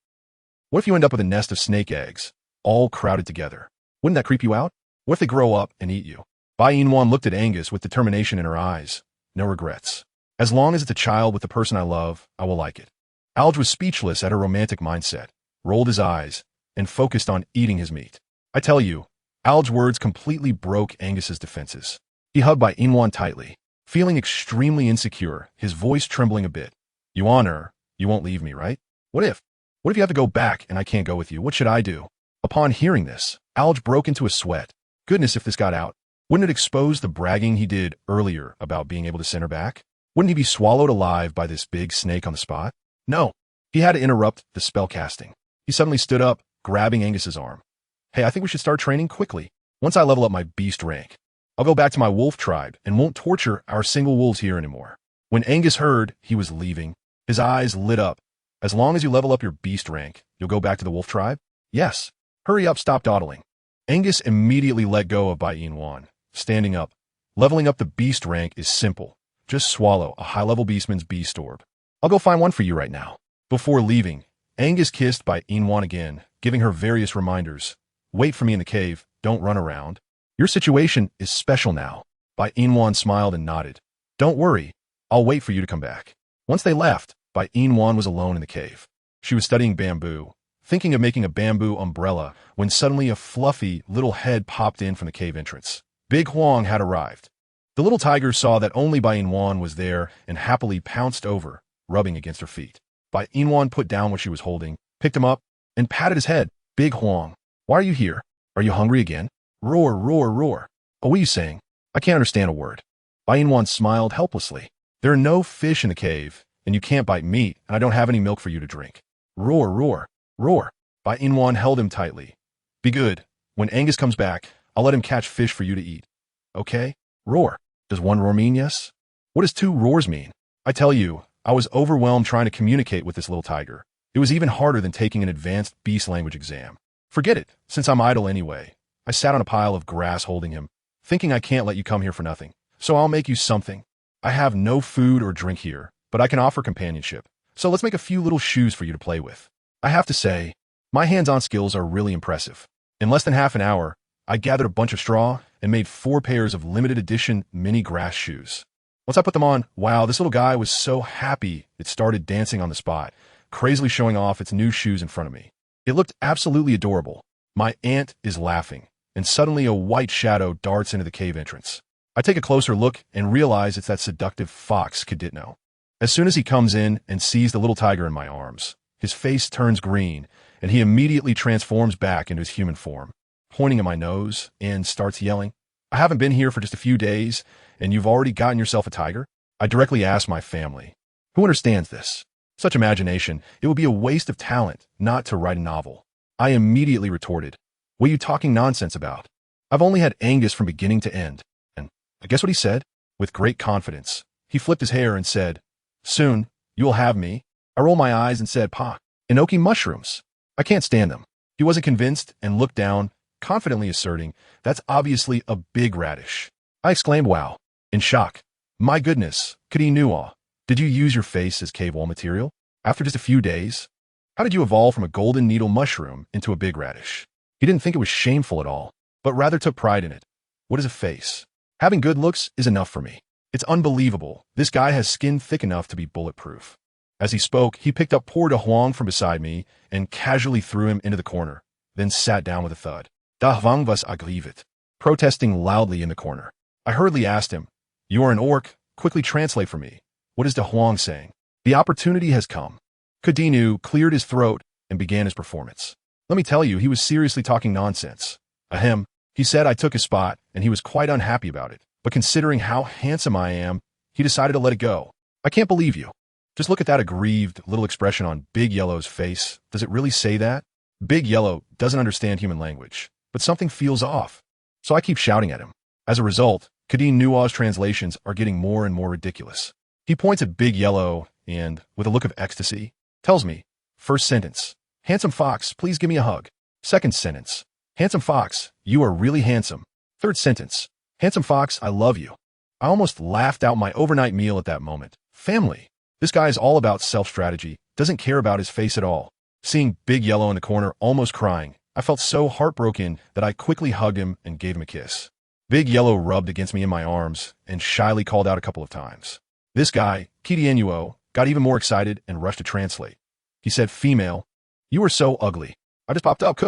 What if you end up with a nest of snake eggs, all crowded together? Wouldn't that creep you out? What if they grow up and eat you? Bai Yina looked at Angus with determination in her eyes. "No regrets. As long as it's a child with the person I love, I will like it." Alge was speechless at her romantic mindset, rolled his eyes, and focused on eating his meat. I tell you, Alge's words completely broke Angus's defenses. He hugged Bai Yina tightly. feeling extremely insecure, his voice trembling a bit. You honor, you won't leave me, right? What if? What if you have to go back and I can't go with you? What should I do? Upon hearing this, Alge broke into a sweat. Goodness, if this got out, wouldn't it expose the bragging he did earlier about being able to send her back? Wouldn't he be swallowed alive by this big snake on the spot? No, he had to interrupt the spell casting. He suddenly stood up, grabbing Angus's arm. Hey, I think we should start training quickly. Once I level up my beast rank, I'll go back to my wolf tribe and won't torture our single wolves here anymore. When Angus heard he was leaving, his eyes lit up. As long as you level up your beast rank, you'll go back to the wolf tribe? Yes. Hurry up, stop dawdling. Angus immediately let go of Bai Yina, standing up. Leveling up the beast rank is simple. Just swallow a high-level beastman's beast orb. I'll go find one for you right now. Before leaving, Angus kissed Bai Yina again, giving her various reminders. Wait for me in the cave, don't run around. Your situation is special now. Bai Yina smiled and nodded. Don't worry, I'll wait for you to come back. Once they left, Bai Yina was alone in the cave. She was studying bamboo, thinking of making a bamboo umbrella, when suddenly a fluffy little head popped in from the cave entrance. Big Huang had arrived. The little tiger saw that only Bai Yina was there and happily pounced over, rubbing against her feet. Bai Yina put down what she was holding, picked him up, and patted his head. Big Huang, why are you here? Are you hungry again? Roar, roar, roar. Oh, what are you saying? I can't understand a word. Bai Yina smiled helplessly. There are no fish in the cave, and you can't bite meat, and I don't have any milk for you to drink. Roar, roar, roar. Bai Yina held him tightly. Be good. When Angus comes back, I'll let him catch fish for you to eat. Okay? Roar. Does one roar mean yes? What does two roars mean? I tell you, I was overwhelmed trying to communicate with this little tiger. It was even harder than taking an advanced beast language exam. Forget it, since I'm idle anyway. I sat on a pile of grass holding him, thinking I can't let you come here for nothing. So I'll make you something. I have no food or drink here, but I can offer companionship. So let's make a few little shoes for you to play with. I have to say, my hands-on skills are really impressive. In less than half an hour, I gathered a bunch of straw and made 4 pairs of limited edition mini grass shoes. Once I put them on, wow, this little guy was so happy it started dancing on the spot, crazily showing off its new shoes in front of me. It looked absolutely adorable. My aunt is laughing, and suddenly a white shadow darts into the cave entrance. I take a closer look and realize it's that seductive fox, Caditno. As soon as he comes in and sees the little tiger in my arms, his face turns green, and he immediately transforms back into his human form, pointing at my nose and starts yelling, I haven't been here for just a few days, and you've already gotten yourself a tiger? I directly asked my family, who understands this? Such imagination, it would be a waste of talent not to write a novel. I immediately retorted, what are you talking nonsense about? I've only had Angus from beginning to end. And guess what he said? With great confidence, he flipped his hair and said, soon, you will have me. I rolled my eyes and said, Pa, enoki mushrooms. I can't stand them. He wasn't convinced and looked down, confidently asserting, that's obviously a big radish. I exclaimed, wow, in shock. My goodness, Kadinua, did you use your face as cave wall material? After just a few days? How did you evolve from a golden needle mushroom into a big radish? He didn't think it was shameful at all, but rather took pride in it. What is a face? Having good looks is enough for me. It's unbelievable. This guy has skin thick enough to be bulletproof. As he spoke, he picked up poor De Huang from beside me and casually threw him into the corner, then sat down with a thud. Da Huang was agrivet, protesting loudly in the corner. I hurriedly asked him, you are an orc, quickly translate for me. What is De Huang saying? The opportunity has come. Kadinu cleared his throat and began his performance. Let me tell you, he was seriously talking nonsense. Ahem, he said I took his spot, and he was quite unhappy about it. But considering how handsome I am, he decided to let it go. I can't believe you. Just look at that aggrieved little expression on Big Yellow's face. Does it really say that? Big Yellow doesn't understand human language, but something feels off. So I keep shouting at him. As a result, Kadeen Nua's translations are getting more and more ridiculous. He points at Big Yellow and, with a look of ecstasy, tells me, first sentence, handsome fox, please give me a hug. Second sentence, handsome fox, you are really handsome. Third sentence, handsome fox, I love you. I almost laughed out my overnight meal at that moment. Family. This guy is all about self-strategy, doesn't care about his face at all. Seeing Big Yellow in the corner almost crying, I felt so heartbroken that I quickly hugged him and gave him a kiss. Big Yellow rubbed against me in my arms and shyly called out a couple of times. This guy, Kitienuo, got even more excited and rushed to translate. He said, female, you are so ugly. I just popped up,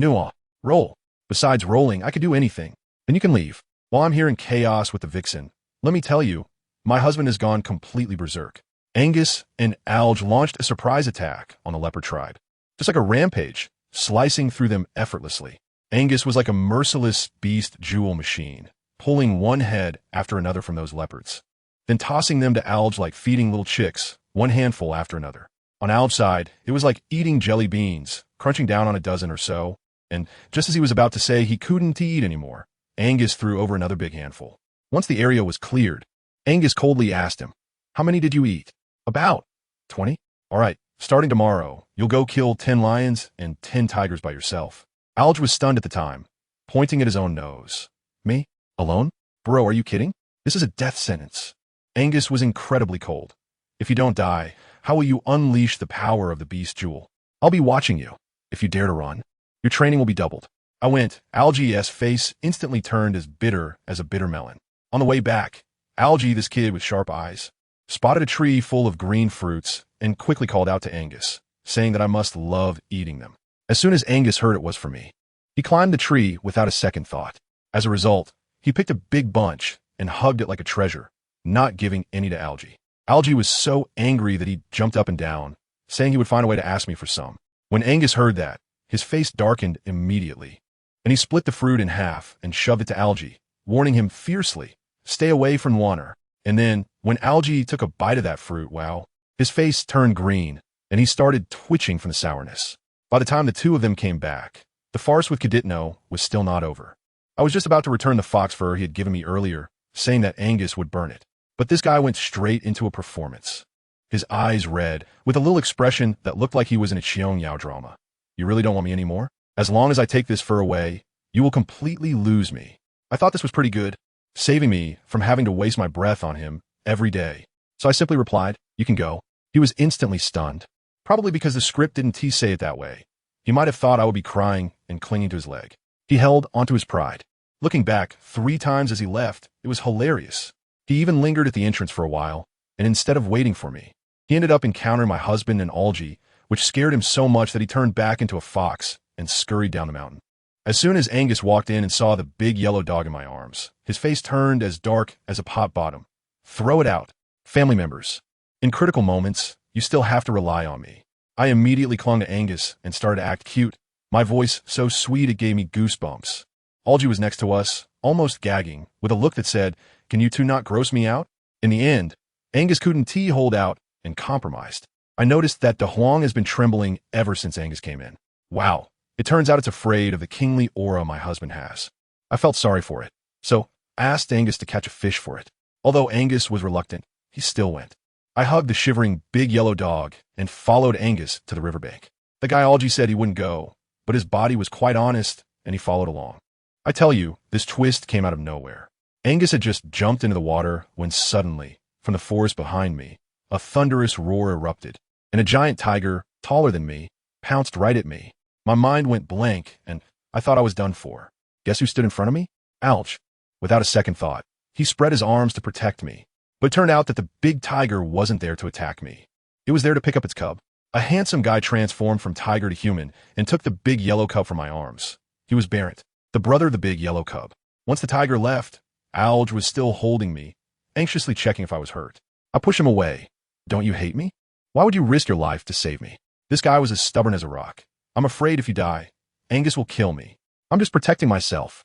Nua, roll. Besides rolling, I could do anything. Then you can leave. While I'm here in chaos with the vixen, Let me tell you, my husband has gone completely berserk. Angus and Alge launched a surprise attack on the leopard tribe, just like a rampage, slicing through them effortlessly. Angus was like a merciless beast jewel machine, pulling one head after another from those leopards, then tossing them to Alge like feeding little chicks, one handful after another. On Alge's side, it was like eating jelly beans, crunching down on a dozen or so, and just as he was about to say he couldn't eat anymore, Angus threw over another big handful. Once the area was cleared, Angus coldly asked him, "How many did you eat?" "About 20. "All right, starting tomorrow, you'll go kill 10 lions and 10 tigers by yourself." Alge was stunned at the time, pointing at his own nose. "Me? Alone? Bro, are you kidding? This is a death sentence." Angus was incredibly cold. "If you don't die, how will you unleash the power of the beast jewel? I'll be watching you. If you dare to run, your training will be doubled." I went. Alge's face instantly turned as bitter as a bitter melon. On the way back, Alge, this kid with sharp eyes, spotted a tree full of green fruits and quickly called out to Angus, saying that I must love eating them. As soon as Angus heard it was for me, he climbed the tree without a second thought. As a result, he picked a big bunch and hugged it like a treasure, not giving any to Alge. Alge was so angry that he jumped up and down, saying he would find a way to ask me for some. When Angus heard that, his face darkened immediately, and he split the fruit in half and shoved it to Alge, warning him fiercely, "Stay away from water." And then, when Alge took a bite of that fruit, wow, his face turned green, and he started twitching from the sourness. By the time the two of them came back, the farce with Kaditno was still not over. I was just about to return the fox fur he had given me earlier, saying that Angus would burn it. But this guy went straight into a performance. His eyes red, with a little expression that looked like he was in a Xiong drama. "You really don't want me anymore? As long as I take this fur away, you will completely lose me." I thought this was pretty good, saving me from having to waste my breath on him every day. So I simply replied, "You can go." He was instantly stunned, probably because the script didn't say it that way. He might have thought I would be crying and clinging to his leg. He held onto his pride. Looking back 3 times as he left, it was hilarious. He even lingered at the entrance for a while, and instead of waiting for me, he ended up encountering my husband and Alge, which scared him so much that he turned back into a fox and scurried down the mountain. As soon as Angus walked in and saw the big yellow dog in my arms, his face turned as dark as a pot bottom. "Throw it out." Family members, in critical moments, you still have to rely on me. I immediately clung to Angus and started to act cute, my voice so sweet it gave me goosebumps. Alge was next to us, almost gagging, with a look that said, "Can you two not gross me out?" In the end, Angus couldn't hold out and compromised. I noticed that De Huang has been trembling ever since Angus came in. Wow, it turns out it's afraid of the kingly aura my husband has. I felt sorry for it, so I asked Angus to catch a fish for it. Although Angus was reluctant, he still went. I hugged the shivering big yellow dog and followed Angus to the riverbank. The guy Alge said he wouldn't go, but his body was quite honest and he followed along. I tell you, this twist came out of nowhere. Angus had just jumped into the water when suddenly, from the forest behind me, a thunderous roar erupted, and a giant tiger, taller than me, pounced right at me. My mind went blank, and I thought I was done for. Guess who stood in front of me? Alge. Without a second thought, he spread his arms to protect me. But it turned out that the big tiger wasn't there to attack me. It was there to pick up its cub. A handsome guy transformed from tiger to human and took the big yellow cub from my arms. He was Barrett, the brother of the big yellow cub. Once the tiger left, Alge was still holding me, anxiously checking if I was hurt. I pushed him away. "Don't you hate me? Why would you risk your life to save me?" This guy was as stubborn as a rock. "I'm afraid if you die, Angus will kill me. I'm just protecting myself."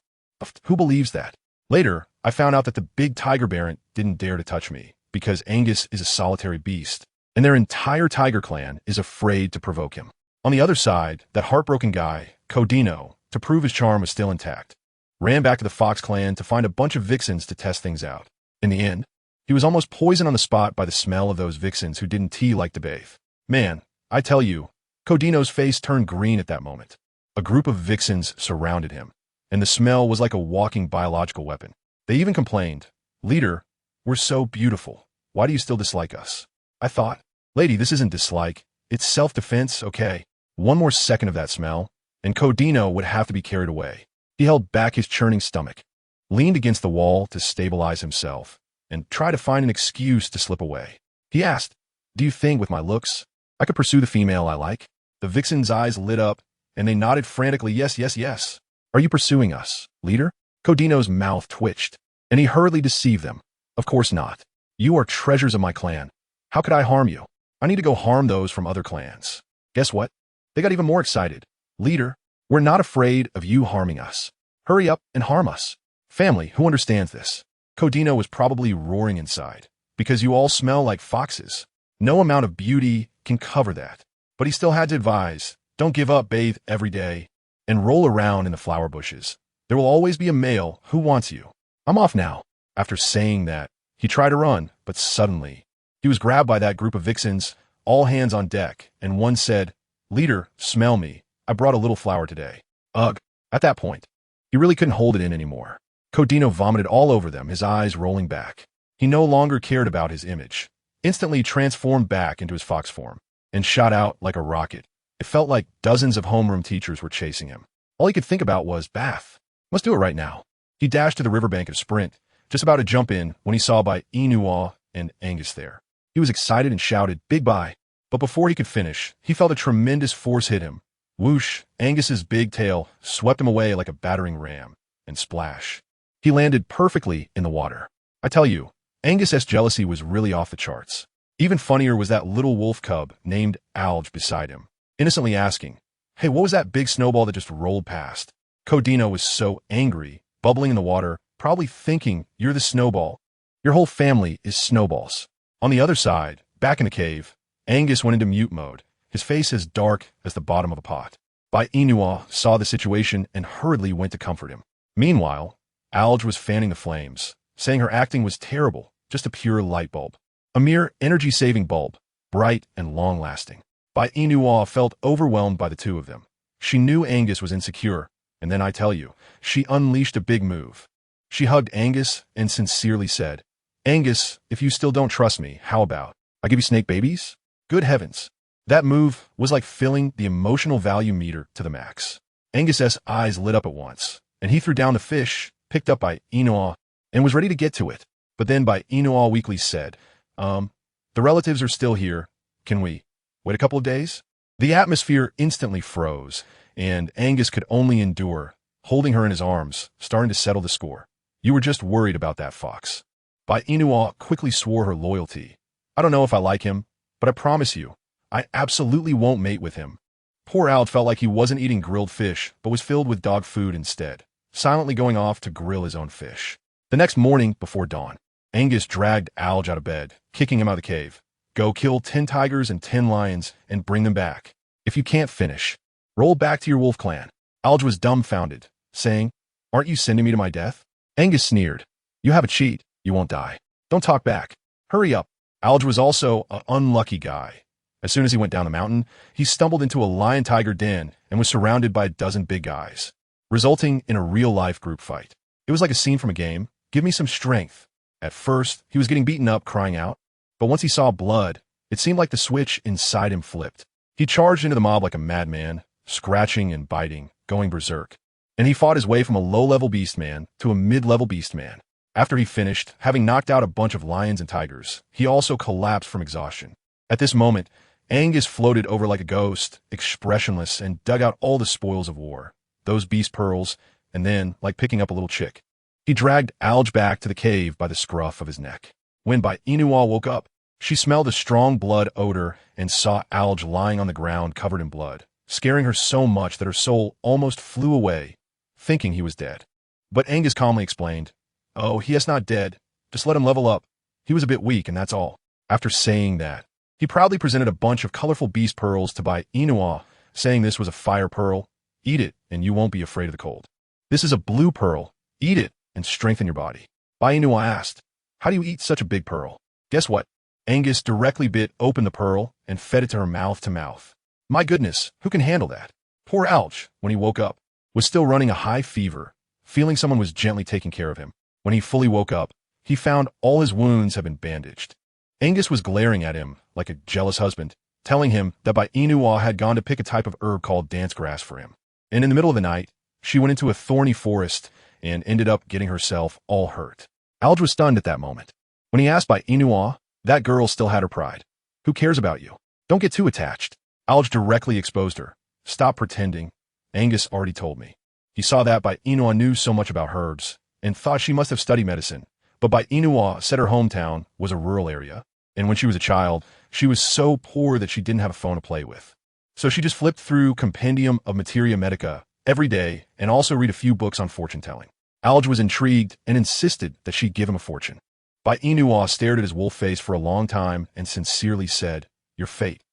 Who believes that? Later, I found out that the big tiger Barrett didn't dare to touch me because Angus is a solitary beast, and their entire tiger clan is afraid to provoke him. On the other side, that heartbroken guy, Codino, to prove his charm was still intact, ran back to the Fox clan to find a bunch of vixens to test things out. In the end, he was almost poisoned on the spot by the smell of those vixens who didn't like to bathe. Man, I tell you, Codino's face turned green at that moment. A group of vixens surrounded him, and the smell was like a walking biological weapon. They even complained, "Leader, we're so beautiful. Why do you still dislike us?" I thought, "Lady, this isn't dislike. It's self-defense, okay?" One more second of that smell, and Codino would have to be carried away. He held back his churning stomach, leaned against the wall to stabilize himself, and tried to find an excuse to slip away. He asked, "Do you think with my looks, I could pursue the female I like?" The vixen's eyes lit up, and they nodded frantically, "Yes, yes, yes. Are you pursuing us, leader?" Codino's mouth twitched, and he hurriedly deceived them. Of course not. You are treasures of my clan. How could I harm you? I need to go harm those from other clans. Guess what? They got even more excited. Leader, we're not afraid of you harming us. Hurry up and harm us. Family, who understands this? Codino was probably roaring inside, because you all smell like foxes. No amount of beauty can cover that. But he still had to advise, don't give up, bathe every day, and roll around in the flower bushes. There will always be a male who wants you. I'm off now. After saying that, he tried to run, but suddenly, he was grabbed by that group of vixens, all hands on deck, and one said, Leader, smell me. I brought a little flower today. Ugh. At that point, he really couldn't hold it in anymore. Codino vomited all over them, his eyes rolling back. He no longer cared about his image. Instantly transformed back into his fox form, and shot out like a rocket. It felt like dozens of homeroom teachers were chasing him. All he could think about was bath. Must do it right now. He dashed to the riverbank and sprint, just about to jump in when he saw Bai Yina and Angus there. He was excited and shouted, Big Bai. But before he could finish, he felt a tremendous force hit him. Whoosh, Angus's big tail swept him away like a battering ram, and splash. He landed perfectly in the water. I tell you, Angus's jealousy was really off the charts. Even funnier was that little wolf cub named Alge beside him, innocently asking, Hey, what was that big snowball that just rolled past? Codino was so angry, bubbling in the water, probably thinking, You're the snowball. Your whole family is snowballs. On the other side, back in the cave, Angus went into mute mode, his face as dark as the bottom of a pot. Bai Yina saw the situation and hurriedly went to comfort him. Meanwhile, Alge was fanning the flames, saying her acting was terrible, just a pure light bulb. A mere energy-saving bulb, bright and long-lasting. Bai Yina felt overwhelmed by the two of them. She knew Angus was insecure, and then I tell you, she unleashed a big move. She hugged Angus and sincerely said, Angus, if you still don't trust me, how about I give you snake babies? Good heavens. That move was like filling the emotional value meter to the max. Angus's eyes lit up at once, and he threw down the fish, picked up Bai Yina, and was ready to get to it. But then Bai Yina weakly said, the relatives are still here. Can we wait a couple of days? The atmosphere instantly froze, and Angus could only endure, holding her in his arms, starting to settle the score. You were just worried about that fox. Bai Yina quickly swore her loyalty. I don't know if I like him, but I promise you, I absolutely won't mate with him. Poor Alge felt like he wasn't eating grilled fish, but was filled with dog food instead, silently going off to grill his own fish. The next morning, before dawn, Angus dragged Alge out of bed, kicking him out of the cave. Go kill 10 tigers and 10 lions and bring them back. If you can't finish, roll back to your wolf clan. Alge was dumbfounded, saying, Aren't you sending me to my death? Angus sneered. You have a cheat. You won't die. Don't talk back. Hurry up. Alge was also an unlucky guy. As soon as he went down the mountain, he stumbled into a lion-tiger den and was surrounded by a dozen big guys, resulting in a real-life group fight. It was like a scene from a game. Give me some strength. At first, he was getting beaten up, crying out. But once he saw blood, it seemed like the switch inside him flipped. He charged into the mob like a madman, scratching and biting, going berserk. And he fought his way from a low-level beastman to a mid-level beastman. After he finished, having knocked out a bunch of lions and tigers, he also collapsed from exhaustion. At this moment, Angus floated over like a ghost, expressionless, and dug out all the spoils of war, those beast pearls, and then, like picking up a little chick, he dragged Alge back to the cave by the scruff of his neck. When Bai Yina woke up, she smelled a strong blood odor and saw Alge lying on the ground covered in blood, scaring her so much that her soul almost flew away, thinking he was dead. But Angus calmly explained, Oh, he is not dead. Just let him level up. He was a bit weak, and that's all. After saying that, he proudly presented a bunch of colorful beast pearls to Bai Yina, saying this was a fire pearl. Eat it, and you won't be afraid of the cold. This is a blue pearl. Eat it, and strengthen your body. Bai Yina asked, How do you eat such a big pearl? Guess what? Angus directly bit open the pearl and fed it to her mouth to mouth. My goodness, who can handle that? Poor Alge, when he woke up, was still running a high fever, feeling someone was gently taking care of him. When he fully woke up, he found all his wounds had been bandaged. Angus was glaring at him like a jealous husband, telling him that Bai Yina had gone to pick a type of herb called dance grass for him. And in the middle of the night, she went into a thorny forest and ended up getting herself all hurt. Alge was stunned at that moment. When he asked Bai Yina, that girl still had her pride. Who cares about you? Don't get too attached. Alge directly exposed her. Stop pretending. Angus already told me. He saw that Bai Yina knew so much about herbs and thought she must have studied medicine, But Bai Yina said her hometown was a rural area, and when she was a child, she was so poor that she didn't have a phone to play with. So she just flipped through Compendium of Materia Medica every day and also read a few books on fortune-telling. Alge was intrigued and insisted that she give him a fortune. Bai Yina stared at his wolf face for a long time and sincerely said, "Your fate.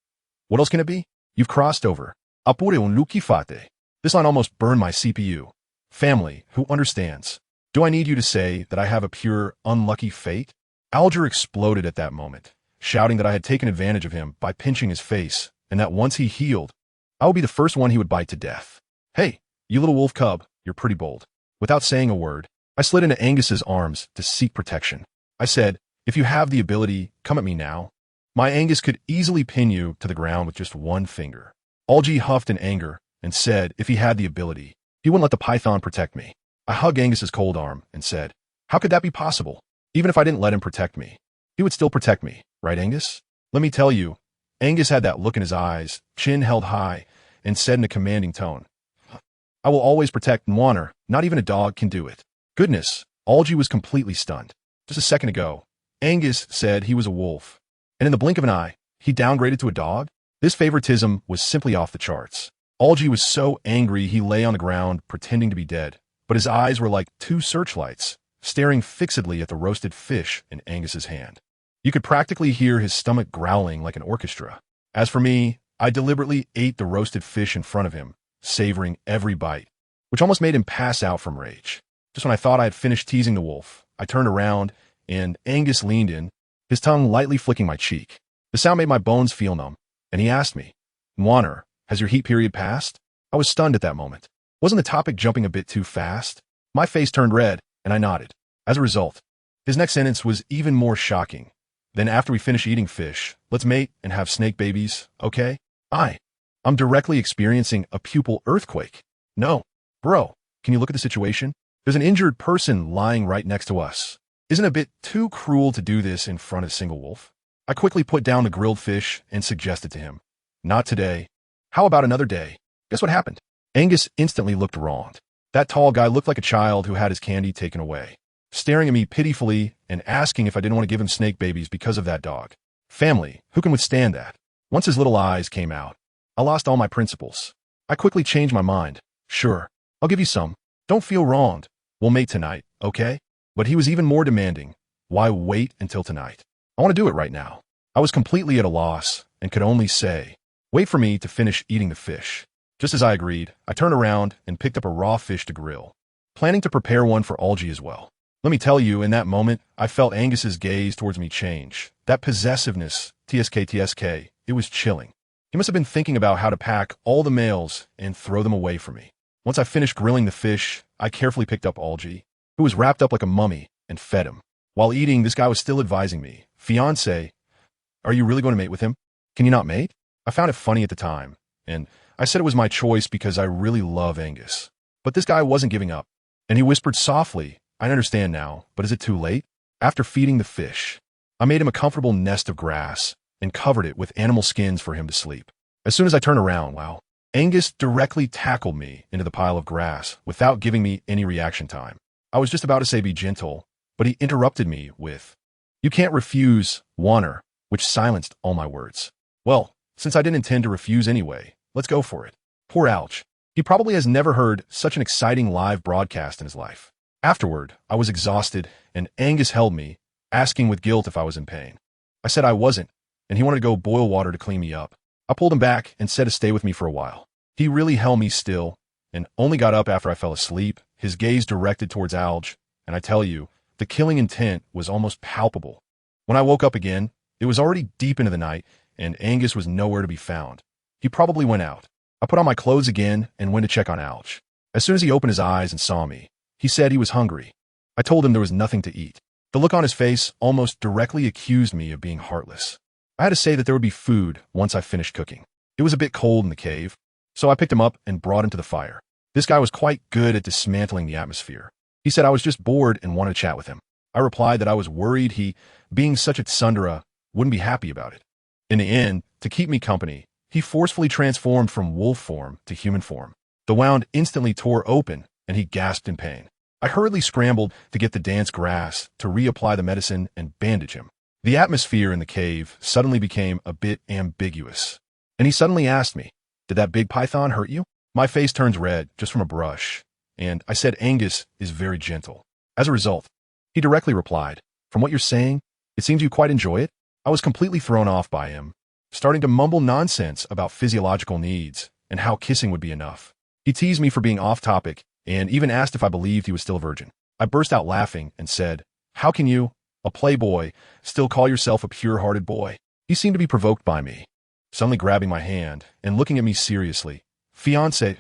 What else can it be? You've crossed over. Apure un lucky fate." This line almost burned my CPU. Family, who understands? Do I need you to say that I have a pure, unlucky fate? Alger exploded at that moment, shouting that I had taken advantage of him by pinching his face, and that once he healed, I would be the first one he would bite to death. "Hey, you little wolf cub, you're pretty bold." Without saying a word, I slid into Angus's arms to seek protection. I said, "If you have the ability, come at me now." My Angus could easily pin you to the ground with just one finger. Algie huffed in anger and said if he had the ability, he wouldn't let the python protect me. I hugged Angus's cold arm and said, "How could that be possible? Even if I didn't let him protect me, he would still protect me, right, Angus?" Let me tell you, Angus had that look in his eyes, chin held high, and said in a commanding tone, "I will always protect Nwanner. Not even a dog can do it." Goodness, Algie was completely stunned. Just a second ago, Angus said he was a wolf, and in the blink of an eye, he downgraded to a dog? This favoritism was simply off the charts. Algie was so angry he lay on the ground pretending to be dead, but his eyes were like two searchlights, staring fixedly at the roasted fish in Angus's hand. You could practically hear his stomach growling like an orchestra. As for me, I deliberately ate the roasted fish in front of him, savoring every bite, which almost made him pass out from rage. Just when I thought I had finished teasing the wolf, I turned around, and Angus leaned in, his tongue lightly flicking my cheek. The sound made my bones feel numb, and he asked me, "Nwanner, has your heat period passed?" I was stunned at that moment. Wasn't the topic jumping a bit too fast? My face turned red, and I nodded. As a result, his next sentence was even more shocking. "Then after we finish eating fish, let's mate and have snake babies, okay?" I'm directly experiencing a pupil earthquake. No. Bro, can you look at the situation? There's an injured person lying right next to us. Isn't it a bit too cruel to do this in front of a single wolf? I quickly put down the grilled fish and suggested to him, "Not today. How about another day?" Guess what happened? Angus instantly looked wronged. That tall guy looked like a child who had his candy taken away, staring at me pitifully and asking if I didn't want to give him snake babies because of that dog. Family, who can withstand that? Once his little eyes came out, I lost all my principles. I quickly changed my mind. "Sure, I'll give you some. Don't feel wronged. We'll mate tonight, okay?" But he was even more demanding. Why wait until tonight? I want to do it right now. I was completely at a loss and could only say, "Wait for me to finish eating the fish." Just as I agreed, I turned around and picked up a raw fish to grill, planning to prepare one for Algie as well. Let me tell you, in that moment, I felt Angus's gaze towards me change. That possessiveness, TSK, it was chilling. He must have been thinking about how to pack all the males and throw them away from me. Once I finished grilling the fish, I carefully picked up Algie, who was wrapped up like a mummy, and fed him. While eating, this guy was still advising me, "Fiancé, are you really going to mate with him? Can you not mate?" I found it funny at the time, and I said it was my choice because I really love Angus. But this guy wasn't giving up, and he whispered softly, "I understand now, but is it too late?" After feeding the fish, I made him a comfortable nest of grass and covered it with animal skins for him to sleep. As soon as I turned around, Angus directly tackled me into the pile of grass without giving me any reaction time. I was just about to say be gentle, but he interrupted me with, "You can't refuse, Nwanner," which silenced all my words. Well, since I didn't intend to refuse anyway, let's go for it. Poor Alge. He probably has never heard such an exciting live broadcast in his life. Afterward, I was exhausted, and Angus held me, asking with guilt if I was in pain. I said I wasn't, and he wanted to go boil water to clean me up. I pulled him back and said to stay with me for a while. He really held me still, and only got up after I fell asleep, his gaze directed towards Alge, and I tell you, the killing intent was almost palpable. When I woke up again, it was already deep into the night, and Angus was nowhere to be found. He probably went out. I put on my clothes again and went to check on Alge. As soon as he opened his eyes and saw me, he said he was hungry. I told him there was nothing to eat. The look on his face almost directly accused me of being heartless. I had to say that there would be food once I finished cooking. It was a bit cold in the cave, so I picked him up and brought him to the fire. This guy was quite good at dismantling the atmosphere. He said I was just bored and wanted to chat with him. I replied that I was worried he, being such a tsundere, wouldn't be happy about it. In the end, to keep me company, he forcefully transformed from wolf form to human form. The wound instantly tore open, and he gasped in pain. I hurriedly scrambled to get the dance grass, to reapply the medicine and bandage him. The atmosphere in the cave suddenly became a bit ambiguous. And he suddenly asked me, "Did that big python hurt you?" My face turns red just from a brush, and I said Angus is very gentle. As a result, he directly replied, "From what you're saying, it seems you quite enjoy it." I was completely thrown off by him, starting to mumble nonsense about physiological needs and how kissing would be enough. He teased me for being off topic and even asked if I believed he was still a virgin. I burst out laughing and said, "How can you, a playboy, still call yourself a pure-hearted boy?" He seemed to be provoked by me, suddenly grabbing my hand and looking at me seriously. "Fiancé,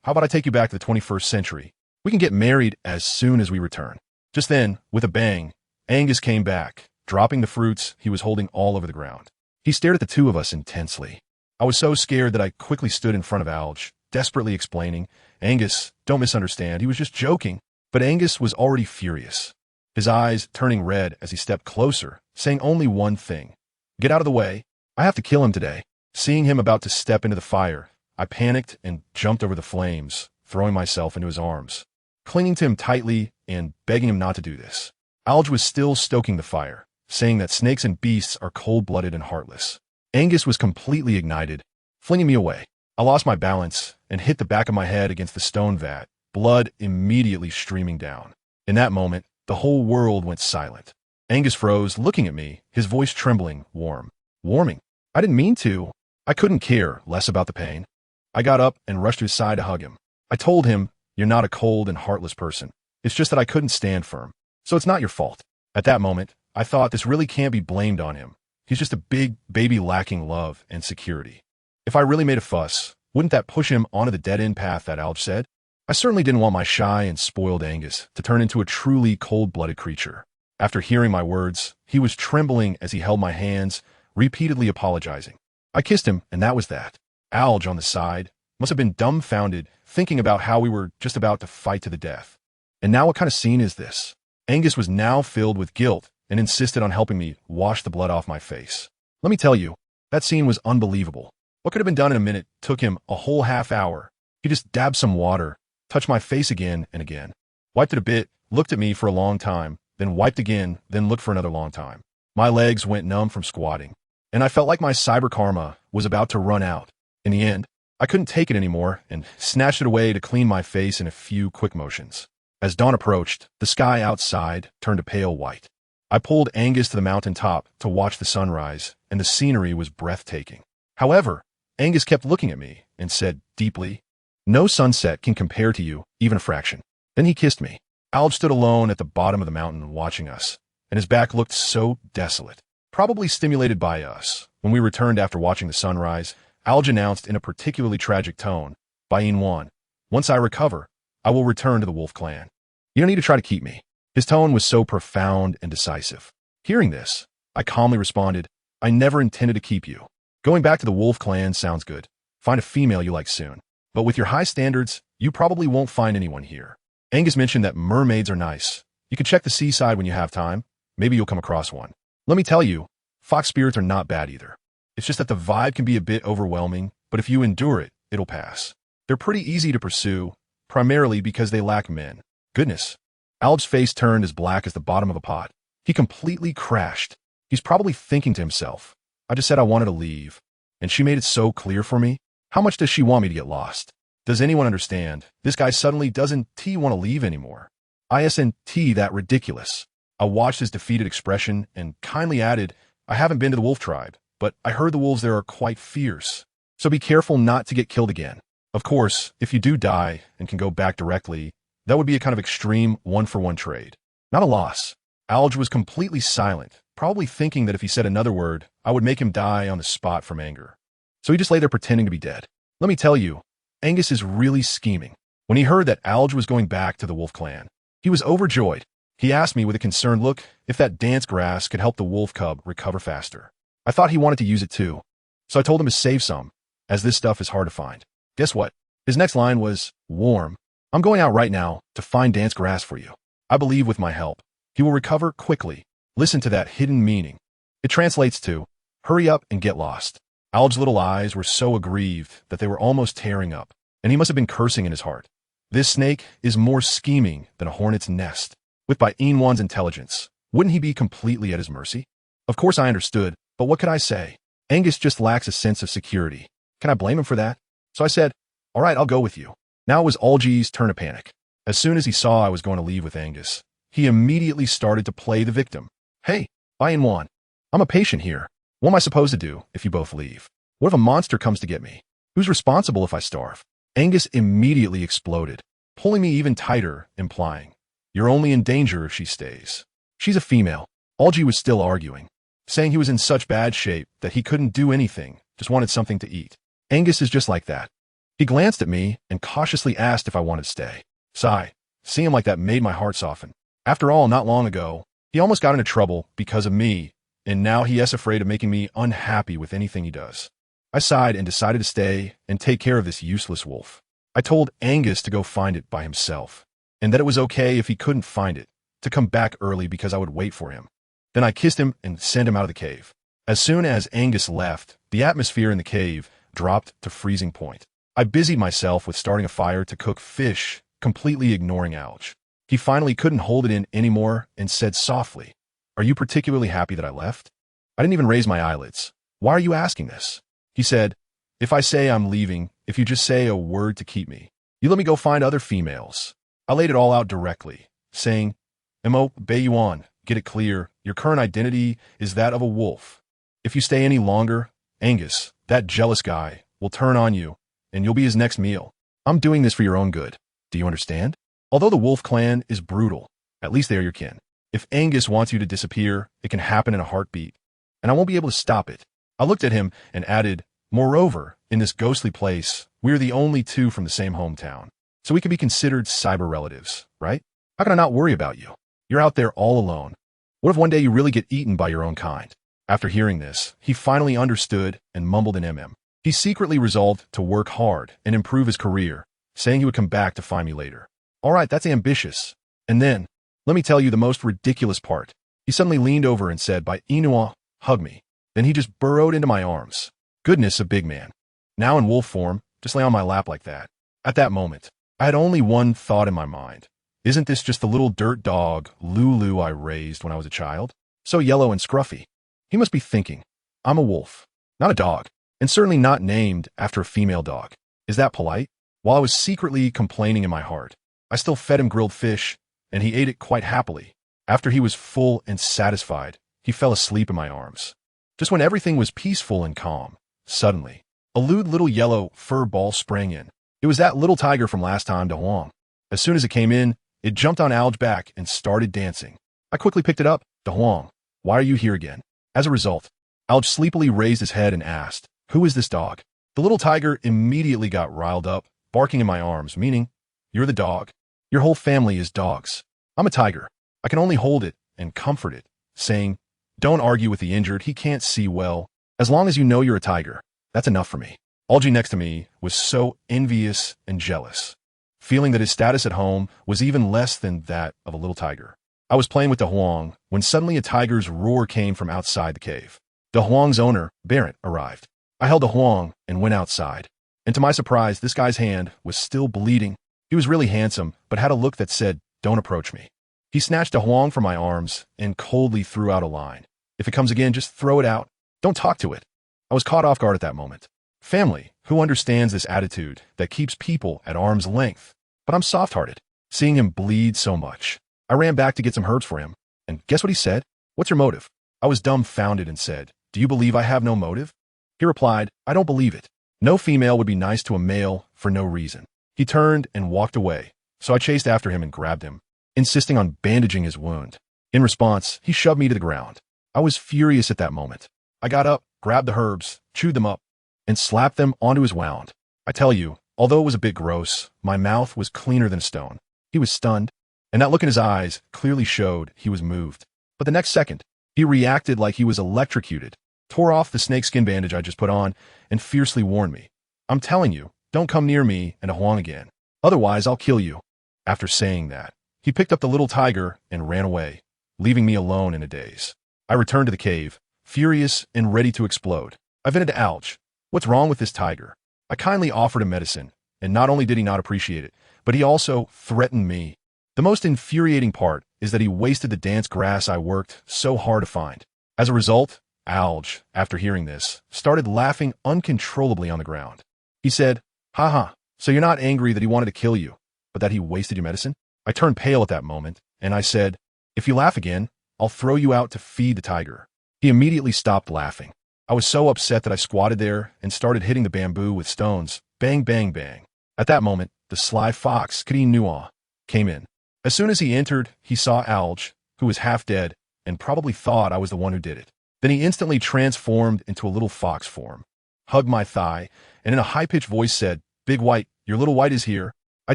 how about I take you back to the 21st century? We can get married as soon as we return." Just then, with a bang, Angus came back, dropping the fruits he was holding all over the ground. He stared at the two of us intensely. I was so scared that I quickly stood in front of Alge, desperately explaining, "Angus, don't misunderstand, he was just joking." But Angus was already furious, his eyes turning red as he stepped closer, saying only one thing, "Get out of the way. I have to kill him today." Seeing him about to step into the fire, I panicked and jumped over the flames, throwing myself into his arms, clinging to him tightly and begging him not to do this. Alge was still stoking the fire, saying that snakes and beasts are cold-blooded and heartless. Angus was completely ignited, flinging me away. I lost my balance and hit the back of my head against the stone vat, blood immediately streaming down. In that moment, the whole world went silent. Angus froze, looking at me, his voice trembling, warming. I didn't mean to. I couldn't care less about the pain. I got up and rushed to his side to hug him. I told him, "You're not a cold and heartless person. It's just that I couldn't stand firm. So it's not your fault." At that moment, I thought this really can't be blamed on him. He's just a big baby lacking love and security. If I really made a fuss, wouldn't that push him onto the dead-end path that Alge said? I certainly didn't want my shy and spoiled Angus to turn into a truly cold-blooded creature. After hearing my words, he was trembling as he held my hands, repeatedly apologizing. I kissed him, and that was that. Alge, on the side, must have been dumbfounded, thinking about how we were just about to fight to the death. And now what kind of scene is this? Angus was now filled with guilt and insisted on helping me wash the blood off my face. Let me tell you, that scene was unbelievable. What could have been done in a minute took him a whole half hour. He just dabbed some water, touched my face again and again, wiped it a bit, looked at me for a long time, then wiped again, then looked for another long time. My legs went numb from squatting, and I felt like my cyber karma was about to run out. In the end, I couldn't take it anymore and snatched it away to clean my face in a few quick motions. As dawn approached, the sky outside turned a pale white. I pulled Angus to the mountaintop to watch the sunrise, and the scenery was breathtaking. However, Angus kept looking at me and said deeply, "No sunset can compare to you, even a fraction." Then he kissed me. Alge stood alone at the bottom of the mountain watching us, and his back looked so desolate. Probably stimulated by us, when we returned after watching the sunrise, Alge announced in a particularly tragic tone, "Bai Yina, once I recover, I will return to the Wolf Clan. You don't need to try to keep me." His tone was so profound and decisive. Hearing this, I calmly responded, "I never intended to keep you. Going back to the Wolf Clan sounds good. Find a female you like soon. But with your high standards, you probably won't find anyone here." Angus mentioned that mermaids are nice. You can check the seaside when you have time. Maybe you'll come across one. Let me tell you, fox spirits are not bad either. It's just that the vibe can be a bit overwhelming, but if you endure it, it'll pass. They're pretty easy to pursue, primarily because they lack men. Goodness. Alge's face turned as black as the bottom of a pot. He completely crashed. He's probably thinking to himself, "I just said I wanted to leave, and she made it so clear for me. How much does she want me to get lost? Does anyone understand? This guy suddenly doesn't want to leave anymore. Isn't that ridiculous?" I watched his defeated expression and kindly added, "I haven't been to the wolf tribe, but I heard the wolves there are quite fierce. So be careful not to get killed again. Of course, if you do die and can go back directly, that would be a kind of extreme one-for-one trade. Not a loss." Alge was completely silent, probably thinking that if he said another word, I would make him die on the spot from anger. So he just lay there pretending to be dead. Let me tell you, Angus is really scheming. When he heard that Alge was going back to the Wolf Clan, he was overjoyed. He asked me with a concerned look if that dance grass could help the wolf cub recover faster. I thought he wanted to use it too, so I told him to save some, as this stuff is hard to find. Guess what? His next line was, "Warm. I'm going out right now to find dance grass for you. I believe with my help, he will recover quickly." Listen to that hidden meaning. It translates to, "Hurry up and get lost." Alge's little eyes were so aggrieved that they were almost tearing up, and he must have been cursing in his heart. This snake is more scheming than a hornet's nest. With Bai Yina's intelligence, wouldn't he be completely at his mercy? Of course I understood, but what could I say? Angus just lacks a sense of security. Can I blame him for that? So I said, all right, I'll go with you. Now it was Algy's turn to panic. As soon as he saw I was going to leave with Angus, he immediately started to play the victim. Hey, Bai Yina, I'm a patient here. What am I supposed to do if you both leave? What if a monster comes to get me? Who's responsible if I starve? Angus immediately exploded, pulling me even tighter, implying, you're only in danger if she stays. She's a female. Algy was still arguing, saying he was in such bad shape that he couldn't do anything, just wanted something to eat. Angus is just like that. He glanced at me and cautiously asked if I wanted to stay. Sigh. Seeing him like that made my heart soften. After all, not long ago, he almost got into trouble because of me, and now he is afraid of making me unhappy with anything he does. I sighed and decided to stay and take care of this useless wolf. I told Angus to go find it by himself, and that it was okay if he couldn't find it, to come back early because I would wait for him. Then I kissed him and sent him out of the cave. As soon as Angus left, the atmosphere in the cave dropped to freezing point. I busied myself with starting a fire to cook fish, completely ignoring Algy. He finally couldn't hold it in anymore and said softly, "Are you particularly happy that I left?" I didn't even raise my eyelids. "Why are you asking this?" He said, "If I say I'm leaving, if you just say a word to keep me, you let me go find other females." I laid it all out directly, saying, Bai Yina, get it clear, your current identity is that of a wolf. If you stay any longer, Angus, that jealous guy, will turn on you, and you'll be his next meal. I'm doing this for your own good. Do you understand? Although the wolf clan is brutal, at least they are your kin. If Angus wants you to disappear, it can happen in a heartbeat, and I won't be able to stop it. I looked at him and added, moreover, in this ghostly place, we're the only two from the same hometown, so we can be considered cyber relatives, right? How can I not worry about you? You're out there all alone. What if one day you really get eaten by your own kind? After hearing this, he finally understood and mumbled an MM. He secretly resolved to work hard and improve his career, saying he would come back to find me later. All right, that's ambitious. And then, let me tell you the most ridiculous part. He suddenly leaned over and said, "Bai Yina, hug me." Then he just burrowed into my arms. Goodness, a big man. Now in wolf form, just lay on my lap like that. At that moment, I had only one thought in my mind. Isn't this just the little dirt dog, Lulu, I raised when I was a child? So yellow and scruffy. He must be thinking, I'm a wolf, not a dog, and certainly not named after a female dog. Is that polite? While I was secretly complaining in my heart, I still fed him grilled fish, and he ate it quite happily. After he was full and satisfied, he fell asleep in my arms. Just when everything was peaceful and calm, suddenly, a lewd little yellow fur ball sprang in. It was that little tiger from last time to Huang. As soon as it came in, it jumped on Algy's back and started dancing. I quickly picked it up. "De Huang, why are you here again?" As a result, Algy sleepily raised his head and asked, "Who is this dog?" The little tiger immediately got riled up, barking in my arms, meaning, "You're the dog. Your whole family is dogs. I'm a tiger. I can only hold it and comfort it," saying, "Don't argue with the injured. He can't see well. As long as you know you're a tiger, that's enough for me." Algy next to me was so envious and jealous, feeling that his status at home was even less than that of a little tiger. I was playing with De Huang when suddenly a tiger's roar came from outside the cave. De Huang's owner, Barrett, arrived. I held De Huang and went outside. And to my surprise, this guy's hand was still bleeding. He was really handsome, but had a look that said, "Don't approach me." He snatched De Huang from my arms and coldly threw out a line. "If it comes again, just throw it out. Don't talk to it." I was caught off guard at that moment. Family, who understands this attitude that keeps people at arm's length? But I'm soft-hearted. Seeing him bleed so much, I ran back to get some herbs for him. And guess what he said? "What's your motive?" I was dumbfounded and said, "Do you believe I have no motive?" He replied, "I don't believe it. No female would be nice to a male for no reason." He turned and walked away, so I chased after him and grabbed him, insisting on bandaging his wound. In response, he shoved me to the ground. I was furious at that moment. I got up, grabbed the herbs, chewed them up, and slapped them onto his wound. I tell you, although it was a bit gross, my mouth was cleaner than a stone. He was stunned, and that look in his eyes clearly showed he was moved. But the next second, he reacted like he was electrocuted, tore off the snakeskin bandage I just put on, and fiercely warned me, "I'm telling you, don't come near me and Huang again. Otherwise, I'll kill you." After saying that, he picked up the little tiger and ran away, leaving me alone in a daze. I returned to the cave, furious and ready to explode. I vented to Algy, "What's wrong with this tiger?" I kindly offered him medicine, and not only did he not appreciate it, but he also threatened me. The most infuriating part is that he wasted the dance grass I worked so hard to find. As a result, Alge, after hearing this, started laughing uncontrollably on the ground. He said, "Haha, so you're not angry that he wanted to kill you, but that he wasted your medicine?" I turned pale at that moment, and I said, "If you laugh again, I'll throw you out to feed the tiger." He immediately stopped laughing. I was so upset that I squatted there and started hitting the bamboo with stones. Bang, bang, bang. At that moment, the sly fox, KingAngus, came in. As soon as he entered, he saw Alge, who was half dead, and probably thought I was the one who did it. Then he instantly transformed into a little fox form, hugged my thigh, and in a high-pitched voice said, "Big White, your little white is here." I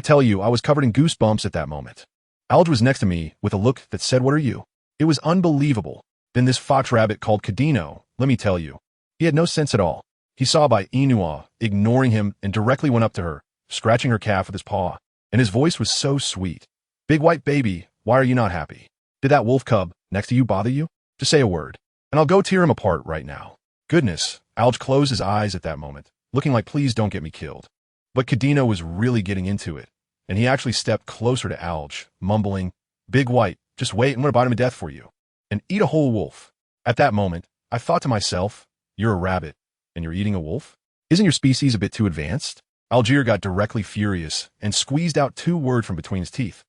tell you, I was covered in goosebumps at that moment. Alge was next to me with a look that said, "What are you?" It was unbelievable. Then this fox rabbit called Kadino, let me tell you, he had no sense at all. He saw Bai Yina ignoring him and directly went up to her, scratching her calf with his paw, and his voice was so sweet. "Big White baby, why are you not happy? Did that wolf cub next to you bother you? Just say a word, and I'll go tear him apart right now." Goodness, Alge closed his eyes at that moment, looking like please don't get me killed. But Kadino was really getting into it, and he actually stepped closer to Alge, mumbling, "Big White, just wait, I'm going to bite him to death for you, and eat a whole wolf." At that moment, I thought to myself, you're a rabbit, and you're eating a wolf? Isn't your species a bit too advanced? Algier got directly furious and squeezed out 2 words from between his teeth.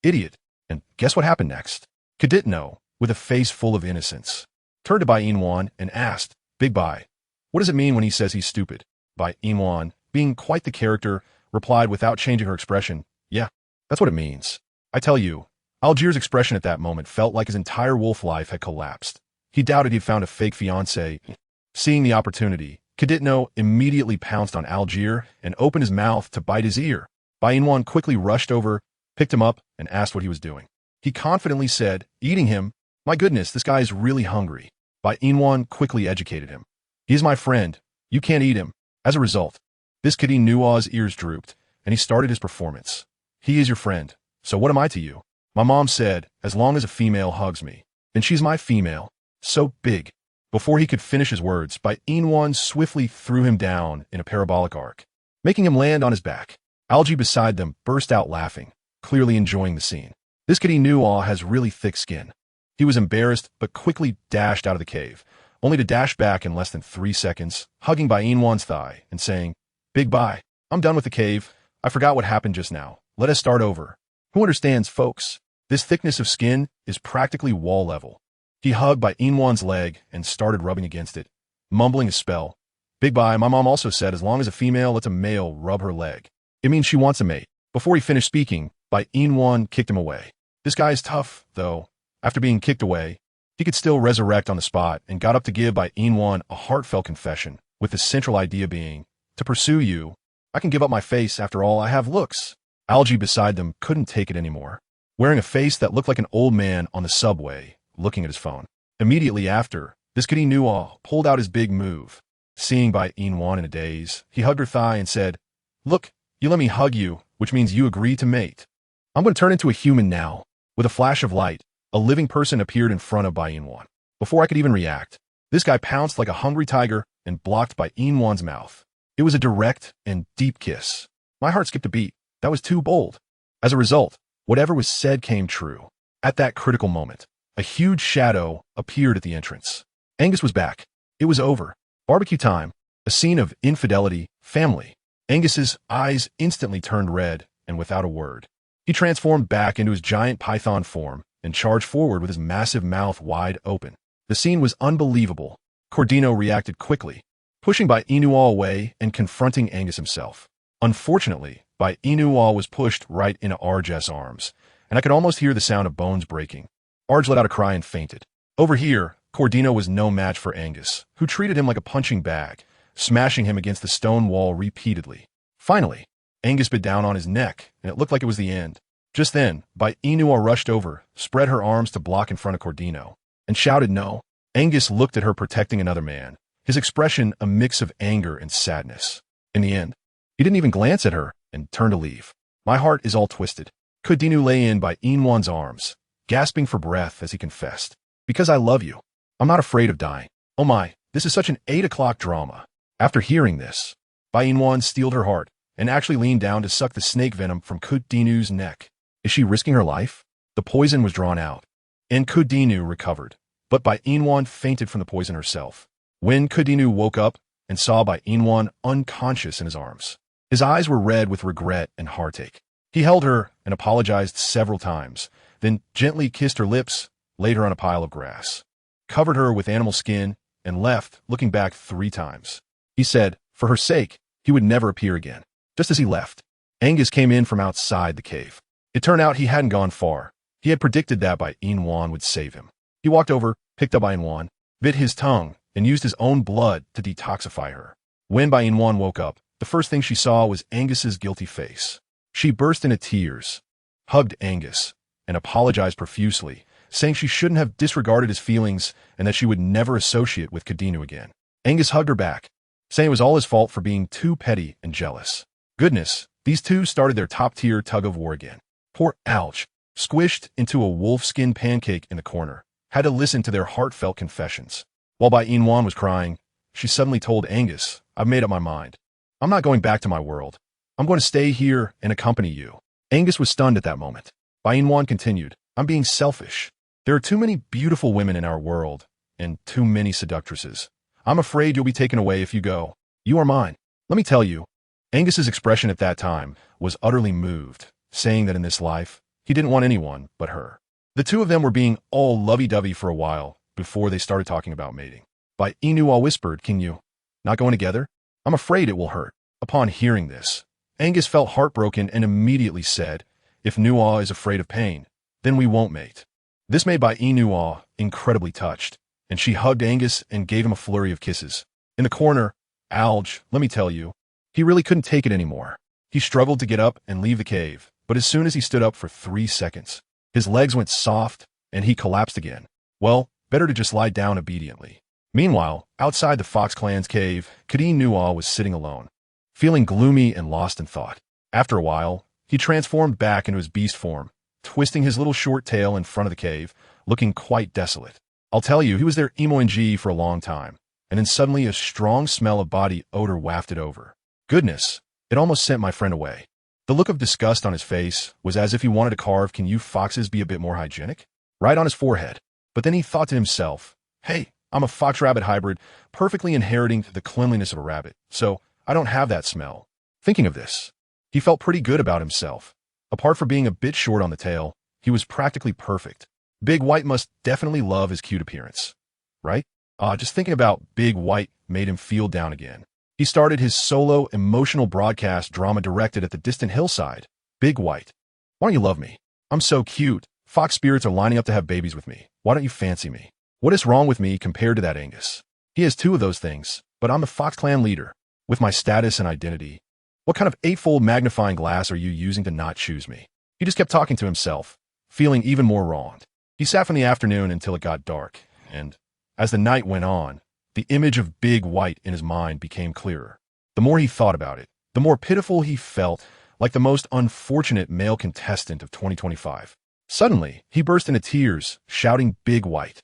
"Idiot." And guess what happened next? Kaditno, with a face full of innocence, turned to Bai Yina and asked, "Big Bai, what does it mean when he says he's stupid?" Bai Yina, being quite the character, replied without changing her expression, "Yeah, that's what it means." I tell you, Algier's expression at that moment felt like his entire wolf life had collapsed. He doubted he'd found a fake fiancé. Seeing the opportunity, Kaditno immediately pounced on Algier and opened his mouth to bite his ear. Bai Yina quickly rushed over, picked him up, and asked what he was doing. He confidently said, "Eating him. My goodness, this guy is really hungry." Bai Yina quickly educated him. "He is my friend. You can't eat him." As a result, this Kaditno's ears drooped, and he started his performance. "He is your friend. So what am I to you? My mom said, as long as a female hugs me, then she's my female. So big." Before he could finish his words, Bai Yina swiftly threw him down in a parabolic arc, making him land on his back. Algie beside them burst out laughing, clearly enjoying the scene. This Kaditno has really thick skin. He was embarrassed, but quickly dashed out of the cave, only to dash back in less than 3 seconds, hugging Bai Yina's thigh and saying, "Big Bai, I'm done with the cave. I forgot what happened just now. Let us start over." Who understands, folks? This thickness of skin is practically wall level. He hugged Bai Yina's leg and started rubbing against it, mumbling a spell. "Big Bai, my mom also said as long as a female lets a male rub her leg, it means she wants a mate." Before he finished speaking, Bai Yina kicked him away. This guy is tough, though. After being kicked away, he could still resurrect on the spot and got up to give Bai Yina a heartfelt confession, with the central idea being, "To pursue you, I can give up my face, after all, I have looks." Algie beside them couldn't take it anymore, wearing a face that looked like an old man on the subway, looking at his phone. Immediately after, this Kaditno pulled out his big move. Seeing Bai Yina in a daze, he hugged her thigh and said, "Look, you let me hug you, which means you agree to mate. I'm going to turn into a human now." With a flash of light, a living person appeared in front of Bai Yina. Before I could even react, this guy pounced like a hungry tiger and blocked Bai Yina's mouth. It was a direct and deep kiss. My heart skipped a beat. That was too bold. As a result, whatever was said came true. At that critical moment, a huge shadow appeared at the entrance. Angus was back. It was over. Barbecue time. A scene of infidelity, family. Angus's eyes instantly turned red, and without a word, he transformed back into his giant python form and charged forward with his massive mouth wide open. The scene was unbelievable. Kaditno reacted quickly, pushing Bai Yina away and confronting Angus himself. Unfortunately, Bai Yina was pushed right into Arj's arms, and I could almost hear the sound of bones breaking. Arj let out a cry and fainted. Over here, Kaditno was no match for Angus, who treated him like a punching bag, smashing him against the stone wall repeatedly. Finally, Angus bit down on his neck, and it looked like it was the end. Just then, Bai Yina rushed over, spread her arms to block in front of Kaditno, and shouted no. Angus looked at her protecting another man, his expression a mix of anger and sadness. In the end, he didn't even glance at her and turned to leave. My heart is all twisted. Kaditno lay in Bai Yina's arms, gasping for breath as he confessed, "Because I love you. I'm not afraid of dying." Oh my, this is such an 8 o'clock drama. After hearing this, Bai Yina steeled her heart and actually leaned down to suck the snake venom from Kudinu's neck. Is she risking her life? The poison was drawn out, and Kudinu recovered, but Bai Yina fainted from the poison herself. When Kudinu woke up and saw Bai Yina unconscious in his arms, his eyes were red with regret and heartache. He held her and apologized several times, then gently kissed her lips, laid her on a pile of grass, covered her with animal skin, and left, looking back 3 times. He said, for her sake, he would never appear again. Just as he left, Angus came in from outside the cave. It turned out he hadn't gone far. He had predicted that Bai Yina would save him. He walked over, picked up Bai Yina, bit his tongue, and used his own blood to detoxify her. When Bai Yina woke up, the first thing she saw was Angus's guilty face. She burst into tears, hugged Angus, and apologized profusely, saying she shouldn't have disregarded his feelings and that she would never associate with Kudinu again. Angus hugged her back, saying it was all his fault for being too petty and jealous. Goodness, these two started their top-tier tug-of-war again. Poor Alge, squished into a wolfskin pancake in the corner, had to listen to their heartfelt confessions. While Bai Yina was crying, she suddenly told Angus, I've made up my mind. I'm not going back to my world. I'm going to stay here and accompany you. Angus was stunned at that moment. Bai Yina continued, I'm being selfish. There are too many beautiful women in our world, and too many seductresses. I'm afraid you'll be taken away if you go. You are mine. Let me tell you. Angus's expression at that time was utterly moved, saying that in this life, he didn't want anyone but her. The two of them were being all lovey-dovey for a while before they started talking about mating. Bai Yina whispered, Can you not going together? I'm afraid it will hurt. Upon hearing this, Angus felt heartbroken and immediately said, If Nua is afraid of pain, then we won't mate. This made Bai Yina incredibly touched, and she hugged Angus and gave him a flurry of kisses. In the corner, Alge, let me tell you, he really couldn't take it anymore. He struggled to get up and leave the cave, but as soon as he stood up for 3 seconds, his legs went soft and he collapsed again. Well, better to just lie down obediently. Meanwhile, outside the Fox clan's cave, Kudinu was sitting alone, feeling gloomy and lost in thought. After a while, he transformed back into his beast form, twisting his little short tail in front of the cave, looking quite desolate. I'll tell you, he was there emo-ng for a long time, and then suddenly a strong smell of body odor wafted over. Goodness, it almost sent my friend away. The look of disgust on his face was as if he wanted to carve, Can you foxes be a bit more hygienic? Right on his forehead. But then he thought to himself, Hey, I'm a fox-rabbit hybrid, perfectly inheriting the cleanliness of a rabbit, so I don't have that smell. Thinking of this, he felt pretty good about himself. Apart from being a bit short on the tail, he was practically perfect. Big White must definitely love his cute appearance, right? Just thinking about Big White made him feel down again. He started his solo emotional broadcast drama directed at the distant hillside. Big White, why don't you love me? I'm so cute. Fox spirits are lining up to have babies with me. Why don't you fancy me? What is wrong with me compared to that Angus? He has 2 of those things, but I'm the Fox clan leader, with my status and identity. What kind of 8-fold magnifying glass are you using to not choose me? He just kept talking to himself, feeling even more wronged. He sat from the afternoon until it got dark, and as the night went on, the image of Big White in his mind became clearer. The more he thought about it, the more pitiful he felt, like the most unfortunate male contestant of 2025. Suddenly, he burst into tears, shouting Big White,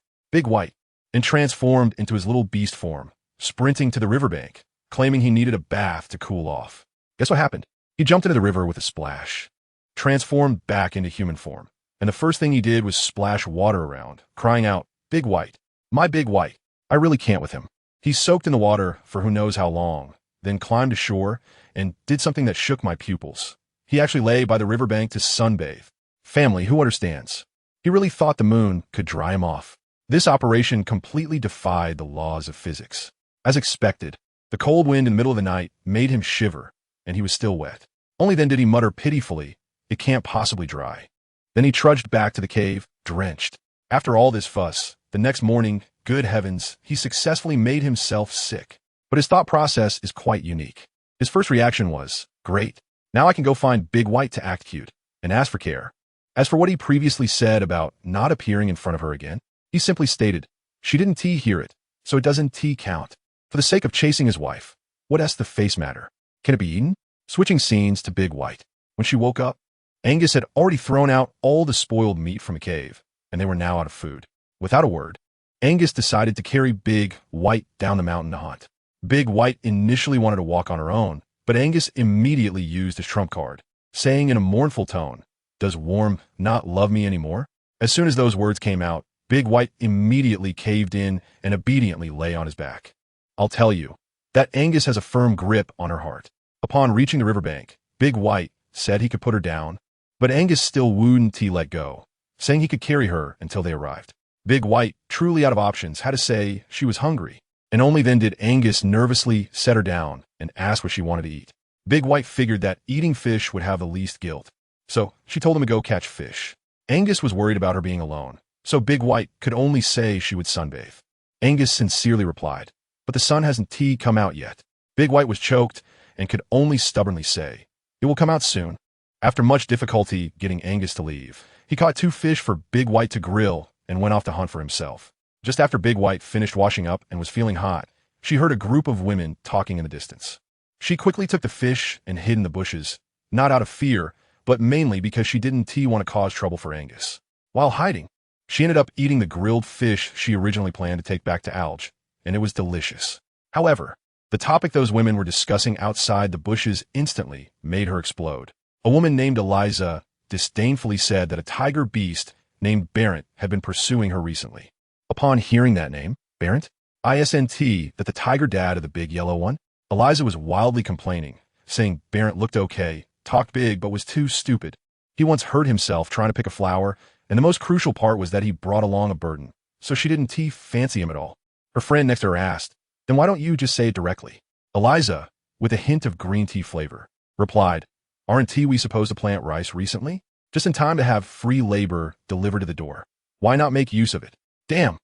and transformed into his little beast form, sprinting to the riverbank, claiming he needed a bath to cool off. Guess what happened? He jumped into the river with a splash, transformed back into human form, and the first thing he did was splash water around, crying out, Big White, my Big White. I really can't with him. He soaked in the water for who knows how long, then climbed ashore and did something that shook my pupils. He actually lay by the riverbank to sunbathe. Family, who understands? He really thought the moon could dry him off. This operation completely defied the laws of physics. As expected, the cold wind in the middle of the night made him shiver, and he was still wet. Only then did he mutter pitifully, It can't possibly dry. Then he trudged back to the cave, drenched. After all this fuss, the next morning, good heavens, he successfully made himself sick. But his thought process is quite unique. His first reaction was, Great, now I can go find Big White to act cute, and ask for care. As for what he previously said about not appearing in front of her again, he simply stated, She didn't hear it, so it doesn't count. For the sake of chasing his wife, what does the face matter? Can it be eaten? Switching scenes to Big White. When she woke up, Angus had already thrown out all the spoiled meat from the cave, and they were now out of food. Without a word, Angus decided to carry Big White down the mountain to hunt. Big White initially wanted to walk on her own, But Angus immediately used his trump card, saying in a mournful tone, "Does Worm not love me anymore?" As soon as those words came out, Big White immediately caved in and obediently lay on his back. I'll tell you, that Angus has a firm grip on her heart. Upon reaching the riverbank, Big White said he could put her down, but Angus still wouldn't let go, saying he could carry her until they arrived. Big White, truly out of options, had to say she was hungry, and only then did Angus nervously set her down and ask what she wanted to eat. Big White figured that eating fish would have the least guilt, so she told him to go catch fish. Angus was worried about her being alone, so Big White could only say she would sunbathe. Angus sincerely replied, "But the sun hasn't come out yet." Big White was choked and could only stubbornly say, "It will come out soon." After much difficulty getting Angus to leave, he caught 2 fish for Big White to grill and went off to hunt for himself. Just after Big White finished washing up and was feeling hot, she heard a group of women talking in the distance. She quickly took the fish and hid in the bushes, not out of fear, but mainly because she didn't want to cause trouble for Angus. While hiding, she ended up eating the grilled fish she originally planned to take back to Alge, and it was delicious. However, the topic those women were discussing outside the bushes instantly made her explode. A woman named Eliza disdainfully said that a tiger beast named Barrent had been pursuing her recently. Upon hearing that name, Barrent, ISNT, that the tiger dad of the big yellow one, Eliza was wildly complaining, saying Barrent looked okay, talked big, but was too stupid. He once hurt himself trying to pick a flower, and the most crucial part was that he brought along a burden, so she didn't fancy him at all. Her friend next to her asked, "Then why don't you just say it directly?" Eliza, with a hint of green tea flavor, replied, "Aren't we supposed to plant rice recently? Just in time to have free labor delivered to the door. Why not make use of it?" Damn.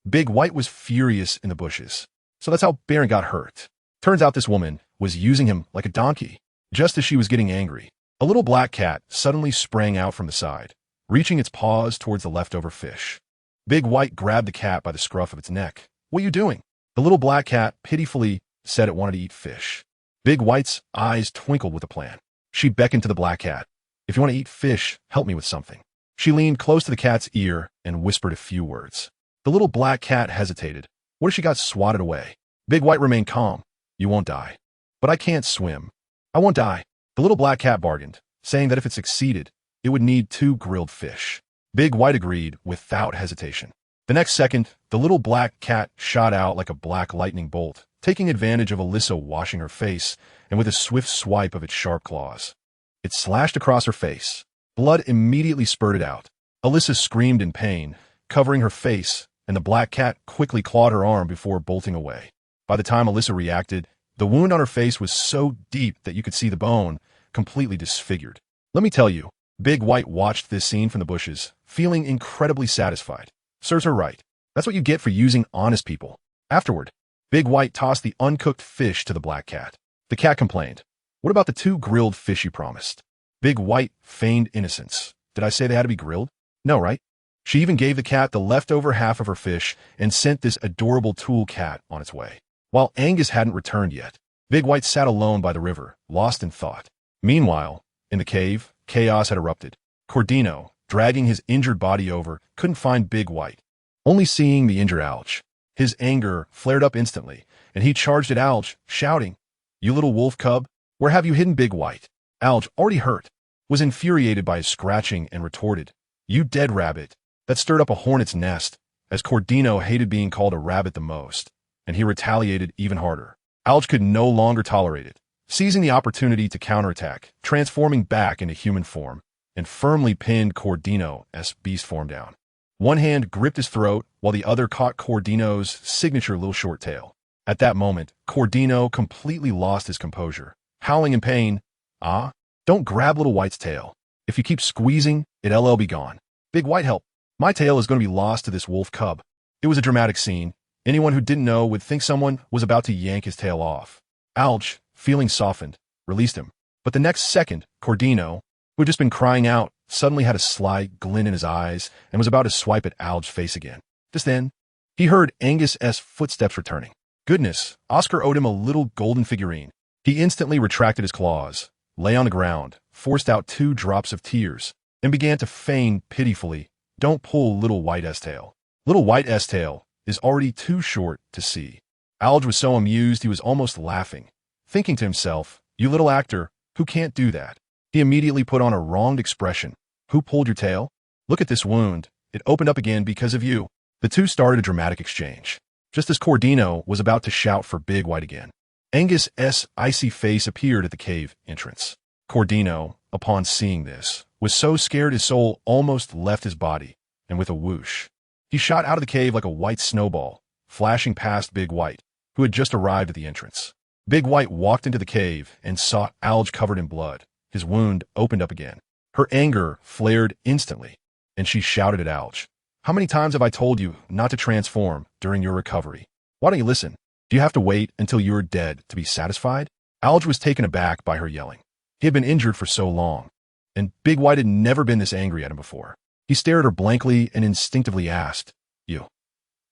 Big White was furious in the bushes. So that's how Barrent got hurt. Turns out this woman was using him like a donkey. Just as she was getting angry, a little black cat suddenly sprang out from the side, reaching its paws towards the leftover fish. Big White grabbed the cat by the scruff of its neck. "What are you doing?" The little black cat pitifully said it wanted to eat fish. Big White's eyes twinkled with a plan. She beckoned to the black cat. "If you want to eat fish, help me with something." She leaned close to the cat's ear and whispered a few words. The little black cat hesitated. What if she got swatted away? Big White remained calm. "You won't die." "But I can't swim." "I won't die." The little black cat bargained, saying that if it succeeded, it would need 2 grilled fish. Big White agreed without hesitation. The next second, the little black cat shot out like a black lightning bolt, taking advantage of Alyssa washing her face, and with a swift swipe of its sharp claws, it slashed across her face. Blood immediately spurted out. Alyssa screamed in pain, covering her face, and the black cat quickly clawed her arm before bolting away. By the time Alyssa reacted, the wound on her face was so deep that you could see the bone, completely disfigured. Let me tell you, Big White watched this scene from the bushes, feeling incredibly satisfied. Serves her right. That's what you get for using honest people. Afterward, Big White tossed the uncooked fish to the black cat. The cat complained, "What about the 2 grilled fish you promised?" Big White feigned innocence. "Did I say they had to be grilled? No, right?" She even gave the cat the leftover half of her fish and sent this adorable tool cat on its way. While Angus hadn't returned yet, Big White sat alone by the river, lost in thought. Meanwhile, in the cave, chaos had erupted. Cordino, dragging his injured body over, couldn't find Big White, only seeing the injured Alge. His anger flared up instantly, and he charged at Alge, shouting, "You little wolf cub, where have you hidden Big White?" Alge, already hurt, was infuriated by his scratching and retorted, "You dead rabbit." That stirred up a hornet's nest, as Cordino hated being called a rabbit the most, and he retaliated even harder. Alge could no longer tolerate it, seizing the opportunity to counterattack, transforming back into human form, and firmly pinned Cordino's beast form down. One hand gripped his throat, while the other caught Cordino's signature little short tail. At that moment, Cordino completely lost his composure, howling in pain. "Ah, don't grab little White's tail. If you keep squeezing, it'll be gone. Big White, help. My tail is going to be lost to this wolf cub." It was a dramatic scene. Anyone who didn't know would think someone was about to yank his tail off. Alge, feeling softened, released him. But the next second, Cordino, who had just been crying out, suddenly had a sly glint in his eyes and was about to swipe at Alge's face again. Just then, he heard Angus's footsteps returning. Goodness, Oscar owed him a little golden figurine. He instantly retracted his claws, lay on the ground, forced out 2 drops of tears, and began to feign pitifully, "Don't pull little White's tail. Little White's tail is already too short to see." Alge was so amused he was almost laughing, thinking to himself, You little actor, who can't do that? He immediately put on a wronged expression. Who pulled your tail? Look at this wound. It opened up again because of you. The two started a dramatic exchange. Just as Cordino was about to shout for Big White again, Angus's icy face appeared at the cave entrance. Cordino, upon seeing this, was so scared his soul almost left his body, and with a whoosh, he shot out of the cave like a white snowball, flashing past Big White, who had just arrived at the entrance. Big White walked into the cave and saw Alge covered in blood. His wound opened up again. Her anger flared instantly, and she shouted at Alge. How many times have I told you not to transform during your recovery? Why don't you listen? Do you have to wait until you are dead to be satisfied? Alge was taken aback by her yelling. He had been injured for so long, and Big White had never been this angry at him before. He stared at her blankly and instinctively asked,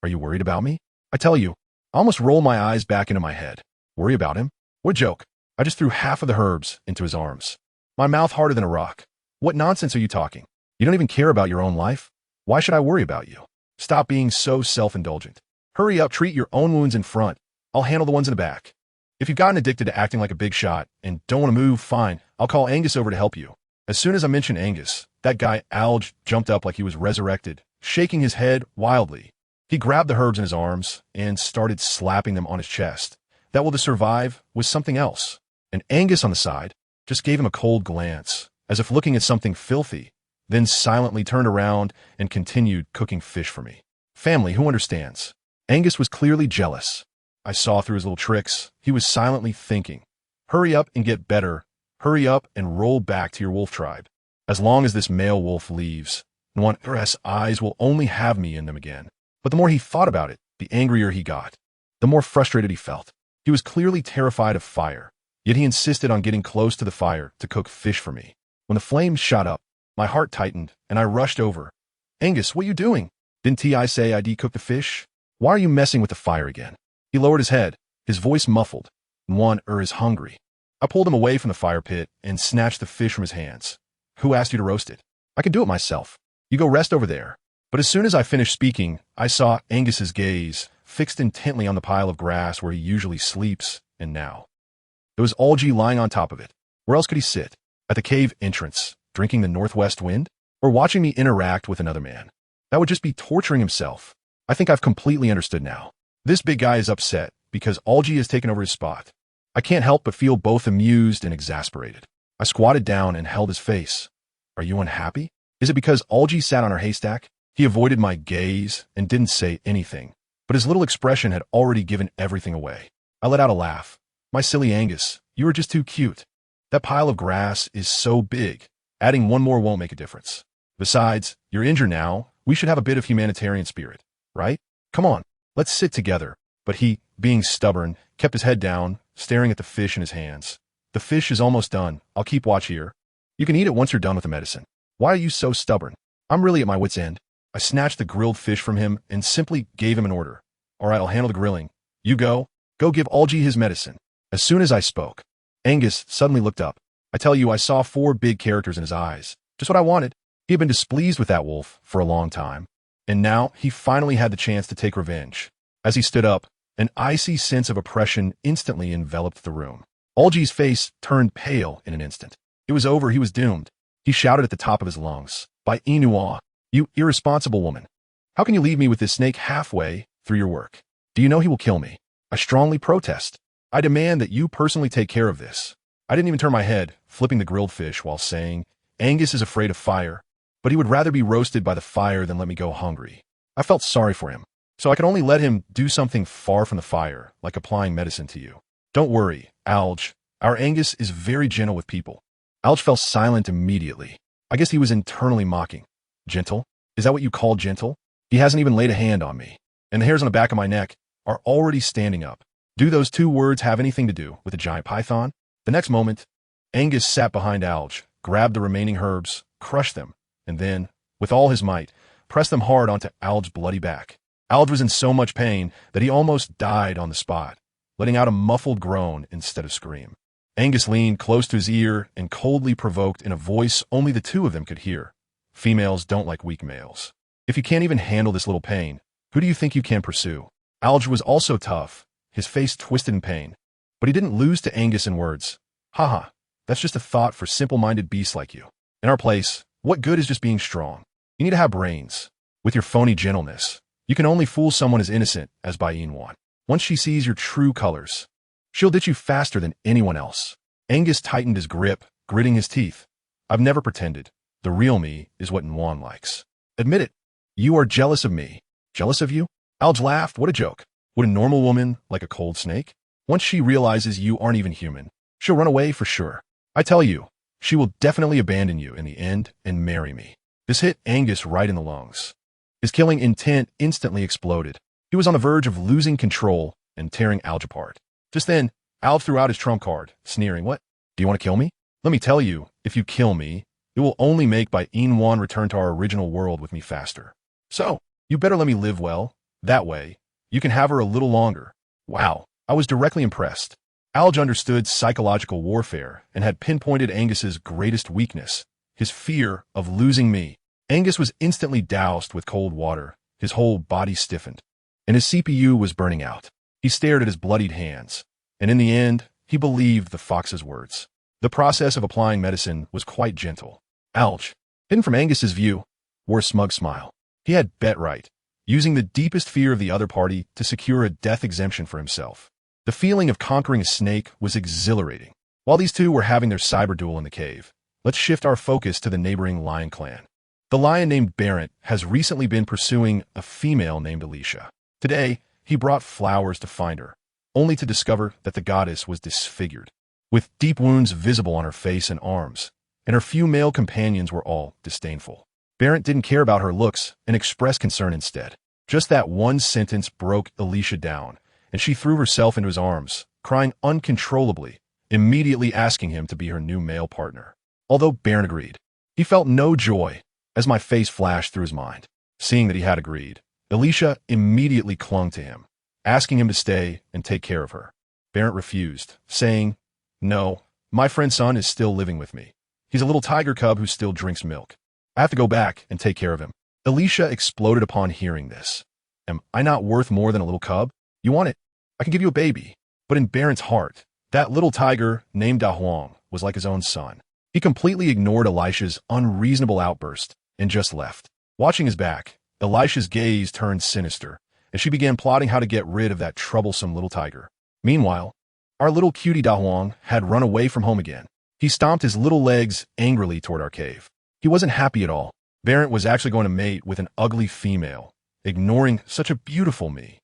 Are you worried about me? I tell you, I almost rolled my eyes back into my head. Worry about him? What a joke. I just threw half of the herbs into his arms. My mouth harder than a rock. What nonsense are you talking? You don't even care about your own life? Why should I worry about you? Stop being so self-indulgent. Hurry up, treat your own wounds in front. I'll handle the ones in the back. If you've gotten addicted to acting like a big shot and don't want to move, fine. I'll call Angus over to help you. As soon as I mentioned Angus, that guy Alge jumped up like he was resurrected, shaking his head wildly. He grabbed the herbs in his arms and started slapping them on his chest. That will to survive was something else. And Angus on the side just gave him a cold glance, as if looking at something filthy, then silently turned around and continued cooking fish for me. Family, who understands? Angus was clearly jealous. I saw through his little tricks. He was silently thinking, hurry up and get better. Hurry up and roll back to your wolf tribe. As long as this male wolf leaves, Nwan's eyes will only have me in them again. But the more he thought about it, the angrier he got. The more frustrated he felt. He was clearly terrified of fire, yet he insisted on getting close to the fire to cook fish for me. When the flames shot up, my heart tightened, and I rushed over. Angus, what are you doing? Didn't I say I'd cook the fish? Why are you messing with the fire again? He lowered his head, his voice muffled. Nwan is hungry. I pulled him away from the fire pit and snatched the fish from his hands. Who asked you to roast it? I can do it myself. You go rest over there. But as soon as I finished speaking, I saw Angus's gaze fixed intently on the pile of grass where he usually sleeps, and now there was algae lying on top of it. Where else could he sit? At the cave entrance, drinking the northwest wind? Or watching me interact with another man? That would just be torturing himself. I think I've completely understood now. This big guy is upset because algae has taken over his spot. I can't help but feel both amused and exasperated. I squatted down and held his face. Are you unhappy? Is it because algae sat on her haystack? He avoided my gaze and didn't say anything, but his little expression had already given everything away. I let out a laugh. My silly Angus, you are just too cute. That pile of grass is so big. Adding one more won't make a difference. Besides, you're injured now. We should have a bit of humanitarian spirit, right? Come on, let's sit together. But he, being stubborn, kept his head down, staring at the fish in his hands. The fish is almost done. I'll keep watch here. You can eat it once you're done with the medicine. Why are you so stubborn? I'm really at my wit's end. I snatched the grilled fish from him and simply gave him an order. All right, I'll handle the grilling. You go. Go give Algie his medicine. As soon as I spoke, Angus suddenly looked up. I tell you, I saw 4 big characters in his eyes. Just what I wanted. He had been displeased with that wolf for a long time. And now he finally had the chance to take revenge. As he stood up, an icy sense of oppression instantly enveloped the room. Algie's face turned pale in an instant. It was over. He was doomed. He shouted at the top of his lungs, Bai Yina, you irresponsible woman. How can you leave me with this snake halfway through your work? Do you know he will kill me? I strongly protest. I demand that you personally take care of this. I didn't even turn my head, flipping the grilled fish while saying, Angus is afraid of fire, but he would rather be roasted by the fire than let me go hungry. I felt sorry for him, so I could only let him do something far from the fire, like applying medicine to you. Don't worry, Alge. Our Angus is very gentle with people. Alge fell silent immediately. I guess he was internally mocking. Gentle? Is that what you call gentle? He hasn't even laid a hand on me, and the hairs on the back of my neck are already standing up. Do those 2 words have anything to do with a giant python? The next moment, Angus sat behind Alge, grabbed the remaining herbs, crushed them, and then, with all his might, pressed them hard onto Alge's bloody back. Alge was in so much pain that he almost died on the spot, letting out a muffled groan instead of scream. Angus leaned close to his ear and coldly provoked in a voice only the 2 of them could hear. Females don't like weak males. If you can't even handle this little pain, who do you think you can pursue? Alge was also tough, his face twisted in pain, but he didn't lose to Angus in words. Haha, that's just a thought for simple-minded beasts like you. In our place, what good is just being strong? You need to have brains. With your phony gentleness, you can only fool someone as innocent as Bai Yina. Once she sees your true colors, she'll ditch you faster than anyone else. Angus tightened his grip, gritting his teeth. I've never pretended. The real me is what Nguyen likes. Admit it. You are jealous of me. Jealous of you? Alge laughed. What a joke. Would a normal woman like a cold snake? Once she realizes you aren't even human, she'll run away for sure. I tell you, she will definitely abandon you in the end and marry me. This hit Angus right in the lungs. His killing intent instantly exploded. He was on the verge of losing control and tearing Alge apart. Just then, Alge threw out his trump card, sneering, What? Do you want to kill me? Let me tell you, if you kill me, it will only make Bai Yina return to our original world with me faster. So, you better let me live well. That way, you can have her a little longer. Wow, I was directly impressed. Alge understood psychological warfare and had pinpointed Angus's greatest weakness, his fear of losing me. Angus was instantly doused with cold water, his whole body stiffened, and his CPU was burning out. He stared at his bloodied hands, and in the end, he believed the fox's words. The process of applying medicine was quite gentle. Alge, hidden from Angus's view, wore a smug smile. He had bet right, using the deepest fear of the other party to secure a death exemption for himself. The feeling of conquering a snake was exhilarating. While these two were having their cyber duel in the cave, let's shift our focus to the neighboring lion clan. The lion named Barrett has recently been pursuing a female named Alicia. Today, he brought flowers to find her, only to discover that the goddess was disfigured, with deep wounds visible on her face and arms, and her few male companions were all disdainful. Barrett didn't care about her looks and expressed concern instead. Just that one sentence broke Alicia down, and she threw herself into his arms, crying uncontrollably, immediately asking him to be her new male partner. Although Barrett agreed, he felt no joy as my face flashed through his mind. Seeing that he had agreed, Alicia immediately clung to him, asking him to stay and take care of her. Barrett refused, saying, No, my friend's son is still living with me. He's a little tiger cub who still drinks milk. I have to go back and take care of him. Alicia exploded upon hearing this. Am I not worth more than a little cub? You want it? I can give you a baby. But in Barrett's heart, that little tiger named Da Huang was like his own son. He completely ignored Elisha's unreasonable outburst and just left. Watching his back, Elisha's gaze turned sinister, and she began plotting how to get rid of that troublesome little tiger. Meanwhile, our little cutie Da Huang had run away from home again. He stomped his little legs angrily toward our cave. He wasn't happy at all. Barrett was actually going to mate with an ugly female, ignoring such a beautiful me.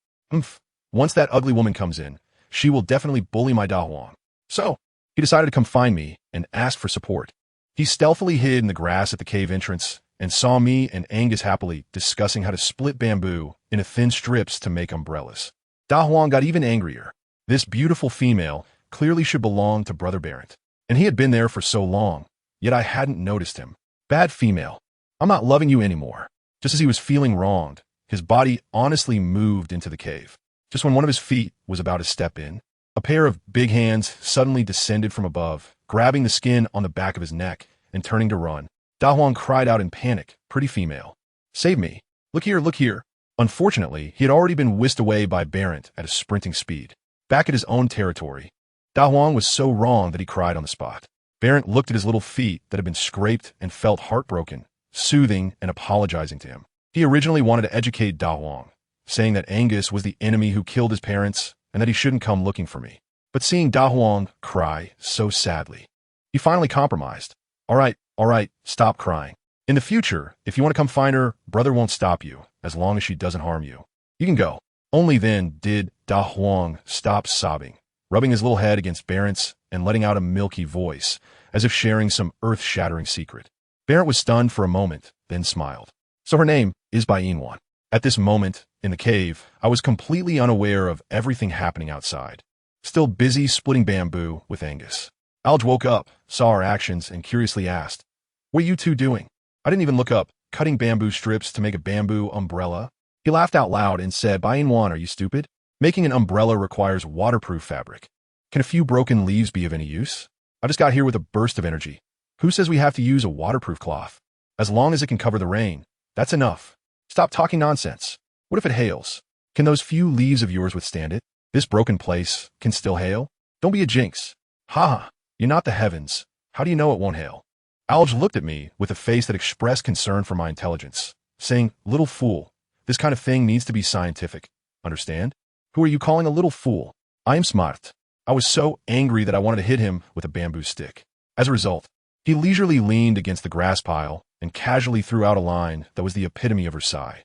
Once that ugly woman comes in, she will definitely bully my Da Huang. So, he decided to come find me and ask for support. He stealthily hid in the grass at the cave entrance and saw me and Angus happily discussing how to split bamboo into thin strips to make umbrellas. Da Huang got even angrier. This beautiful female clearly should belong to Brother Barrett, and he had been there for so long, yet I hadn't noticed him. Bad female, I'm not loving you anymore. Just as he was feeling wronged, his body honestly moved into the cave. Just when one of his feet was about to step in, a pair of big hands suddenly descended from above, grabbing the skin on the back of his neck and turning to run. Da Huang cried out in panic, Pretty female, save me. Look here, look here. Unfortunately, he had already been whisked away by Barrett at a sprinting speed. Back at his own territory, Da Huang was so wrong that he cried on the spot. Barrett looked at his little feet that had been scraped and felt heartbroken, soothing and apologizing to him. He originally wanted to educate Da Huang, saying that Angus was the enemy who killed his parents and that he shouldn't come looking for me. But seeing Da Huang cry so sadly, he finally compromised. All right, stop crying. In the future, if you want to come find her, Brother won't stop you, as long as she doesn't harm you. You can go. Only then did Da Huang stop sobbing, rubbing his little head against Barrett's and letting out a milky voice, as if sharing some earth-shattering secret. Barrett was stunned for a moment, then smiled. So her name is Bai Yina. At this moment, in the cave, I was completely unaware of everything happening outside, still busy splitting bamboo with Angus. Alge woke up, saw our actions, and curiously asked, What are you two doing? I didn't even look up, cutting bamboo strips to make a bamboo umbrella. He laughed out loud and said, Bai Yina, are you stupid? Making an umbrella requires waterproof fabric. Can a few broken leaves be of any use? I just got here with a burst of energy. Who says we have to use a waterproof cloth? As long as it can cover the rain, that's enough. Stop talking nonsense. What if it hails? Can those few leaves of yours withstand it? This broken place can still hail? Don't be a jinx. Ha ha. You're not the heavens. How do you know it won't hail? Alge looked at me with a face that expressed concern for my intelligence, saying, little fool, this kind of thing needs to be scientific. Understand? Who are you calling a little fool? I am smart. I was so angry that I wanted to hit him with a bamboo stick. As a result, he leisurely leaned against the grass pile and casually threw out a line that was the epitome of her sigh.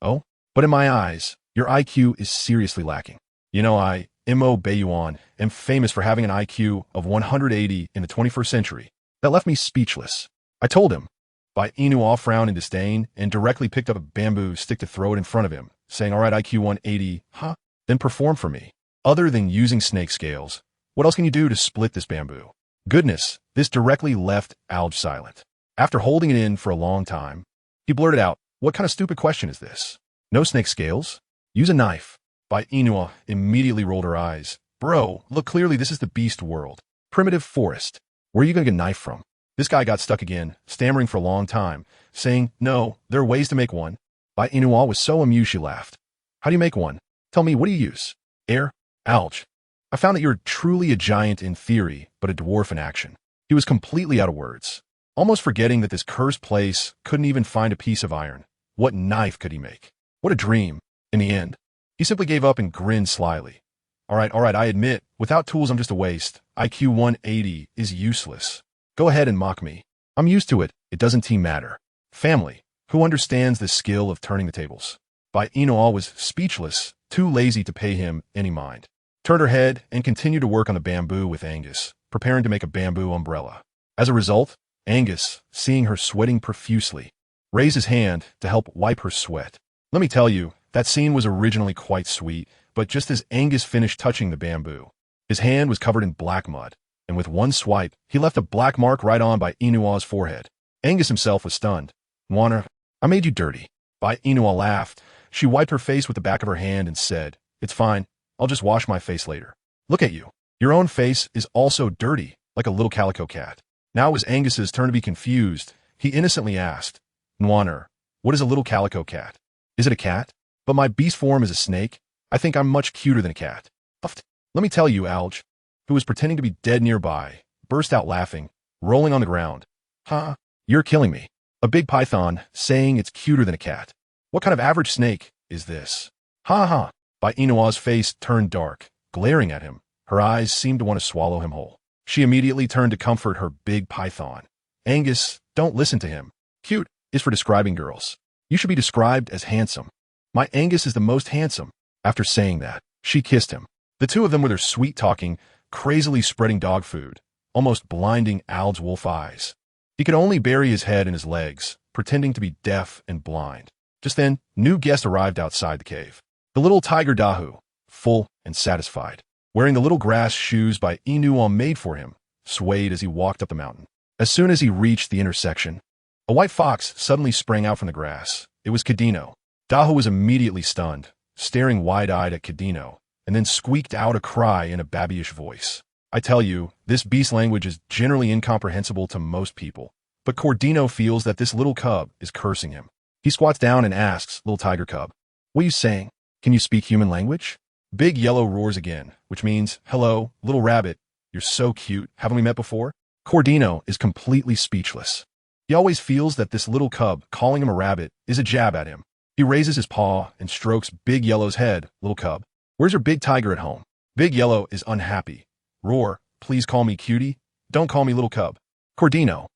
Oh, but in my eyes, your IQ is seriously lacking. You know, Bai Yina, am famous for having an IQ of 180 in the 21st century. That left me speechless. I told him. Bai Yina frowned in disdain and directly picked up a bamboo stick to throw it in front of him, saying, all right, IQ 180, huh? Then perform for me. Other than using snake scales, what else can you do to split this bamboo? Goodness, this directly left Alge silent. After holding it in for a long time, he blurted out, what kind of stupid question is this? No snake scales? Use a knife. Bai Yina immediately rolled her eyes. Bro, look clearly this is the beast world. Primitive forest. Where are you going to get a knife from? This guy got stuck again, stammering for a long time, saying, no, there are ways to make one. Bai Yina was so amused she laughed. How do you make one? Tell me, what do you use? Air? Alge. I found that you're truly a giant in theory, but a dwarf in action. He was completely out of words, almost forgetting that this cursed place couldn't even find a piece of iron. What knife could he make? What a dream. In the end, he simply gave up and grinned slyly. All right, I admit, without tools I'm just a waste. IQ 180 is useless. Go ahead and mock me. I'm used to it. It doesn't matter. Family, who understands the skill of turning the tables? Bai Yina was speechless, too lazy to pay him any mind. Turned her head and continued to work on the bamboo with Angus, preparing to make a bamboo umbrella. As a result, Angus, seeing her sweating profusely, raised his hand to help wipe her sweat. Let me tell you, that scene was originally quite sweet, but just as Angus finished touching the bamboo, his hand was covered in black mud, and with one swipe, he left a black mark right on Bai Yina's forehead. Angus himself was stunned. Wanna, I made you dirty. Bai Yina laughed. She wiped her face with the back of her hand and said, it's fine. I'll just wash my face later. Look at you. Your own face is also dirty, like a little calico cat. Now it was Angus's turn to be confused. He innocently asked, Nwaner, what is a little calico cat? Is it a cat? But my beast form is a snake. I think I'm much cuter than a cat. Let me tell you, Alge, who was pretending to be dead nearby, burst out laughing, rolling on the ground. Huh? You're killing me. A big python saying it's cuter than a cat. What kind of average snake is this? Ha ha. Bai Yina's face turned dark, glaring at him. Her eyes seemed to want to swallow him whole. She immediately turned to comfort her big python. Angus, don't listen to him. Cute is for describing girls. You should be described as handsome. My Angus is the most handsome. After saying that, she kissed him. The two of them were their sweet-talking, crazily spreading dog food, almost blinding Alge's wolf eyes. He could only bury his head in his legs, pretending to be deaf and blind. Just then, new guest arrived outside the cave. The little tiger Dahu, full and satisfied, wearing the little grass shoes Bai Yina made for him, swayed as he walked up the mountain. As soon as he reached the intersection, a white fox suddenly sprang out from the grass. It was Kadino. Dahu was immediately stunned, staring wide-eyed at Kadino, and then squeaked out a cry in a babyish voice. I tell you, this beast language is generally incomprehensible to most people, but Cordino feels that this little cub is cursing him. He squats down and asks, little tiger cub, what are you saying? Can you speak human language? Big Yellow roars again, which means, hello, little rabbit, you're so cute, haven't we met before? Cordino is completely speechless. He always feels that this little cub calling him a rabbit is a jab at him. He raises his paw and strokes Big Yellow's head, little cub. Where's your big tiger at home? Big Yellow is unhappy. Roar, please call me cutie. Don't call me little cub. Cordino,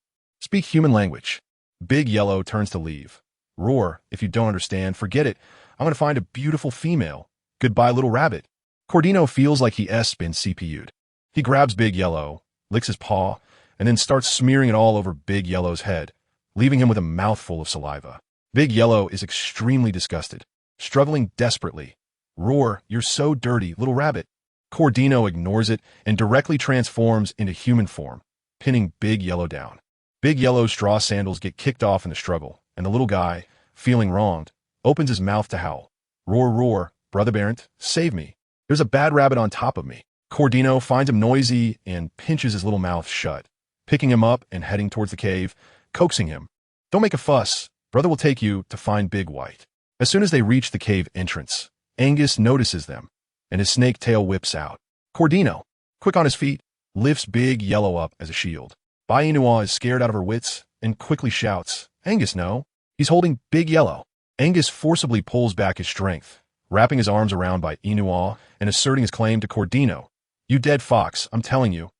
speak human language. Big Yellow turns to leave. Roar, if you don't understand, forget it. I'm going to find a beautiful female. Goodbye, little rabbit. Cordino feels like he's been CPU'd. He grabs Big Yellow, licks his paw, and then starts smearing it all over Big Yellow's head, leaving him with a mouthful of saliva. Big Yellow is extremely disgusted, struggling desperately. Roar, you're so dirty, little rabbit. Cordino ignores it and directly transforms into human form, pinning Big Yellow down. Big Yellow's straw sandals get kicked off in the struggle, and the little guy, feeling wronged, opens his mouth to howl. Roar, roar, Brother Barent, save me. There's a bad rabbit on top of me. Cordino finds him noisy and pinches his little mouth shut, picking him up and heading towards the cave, coaxing him. Don't make a fuss. Brother will take you to find Big White. As soon as they reach the cave entrance, Angus notices them, and his snake tail whips out. Cordino, quick on his feet. lifts Big Yellow up as a shield. Bai Yina is scared out of her wits and quickly shouts, "Angus, no." He's holding Big Yellow. Angus forcibly pulls back his strength, wrapping his arms around Bai Yina and asserting his claim to Cordino. "You dead fox, I'm telling you,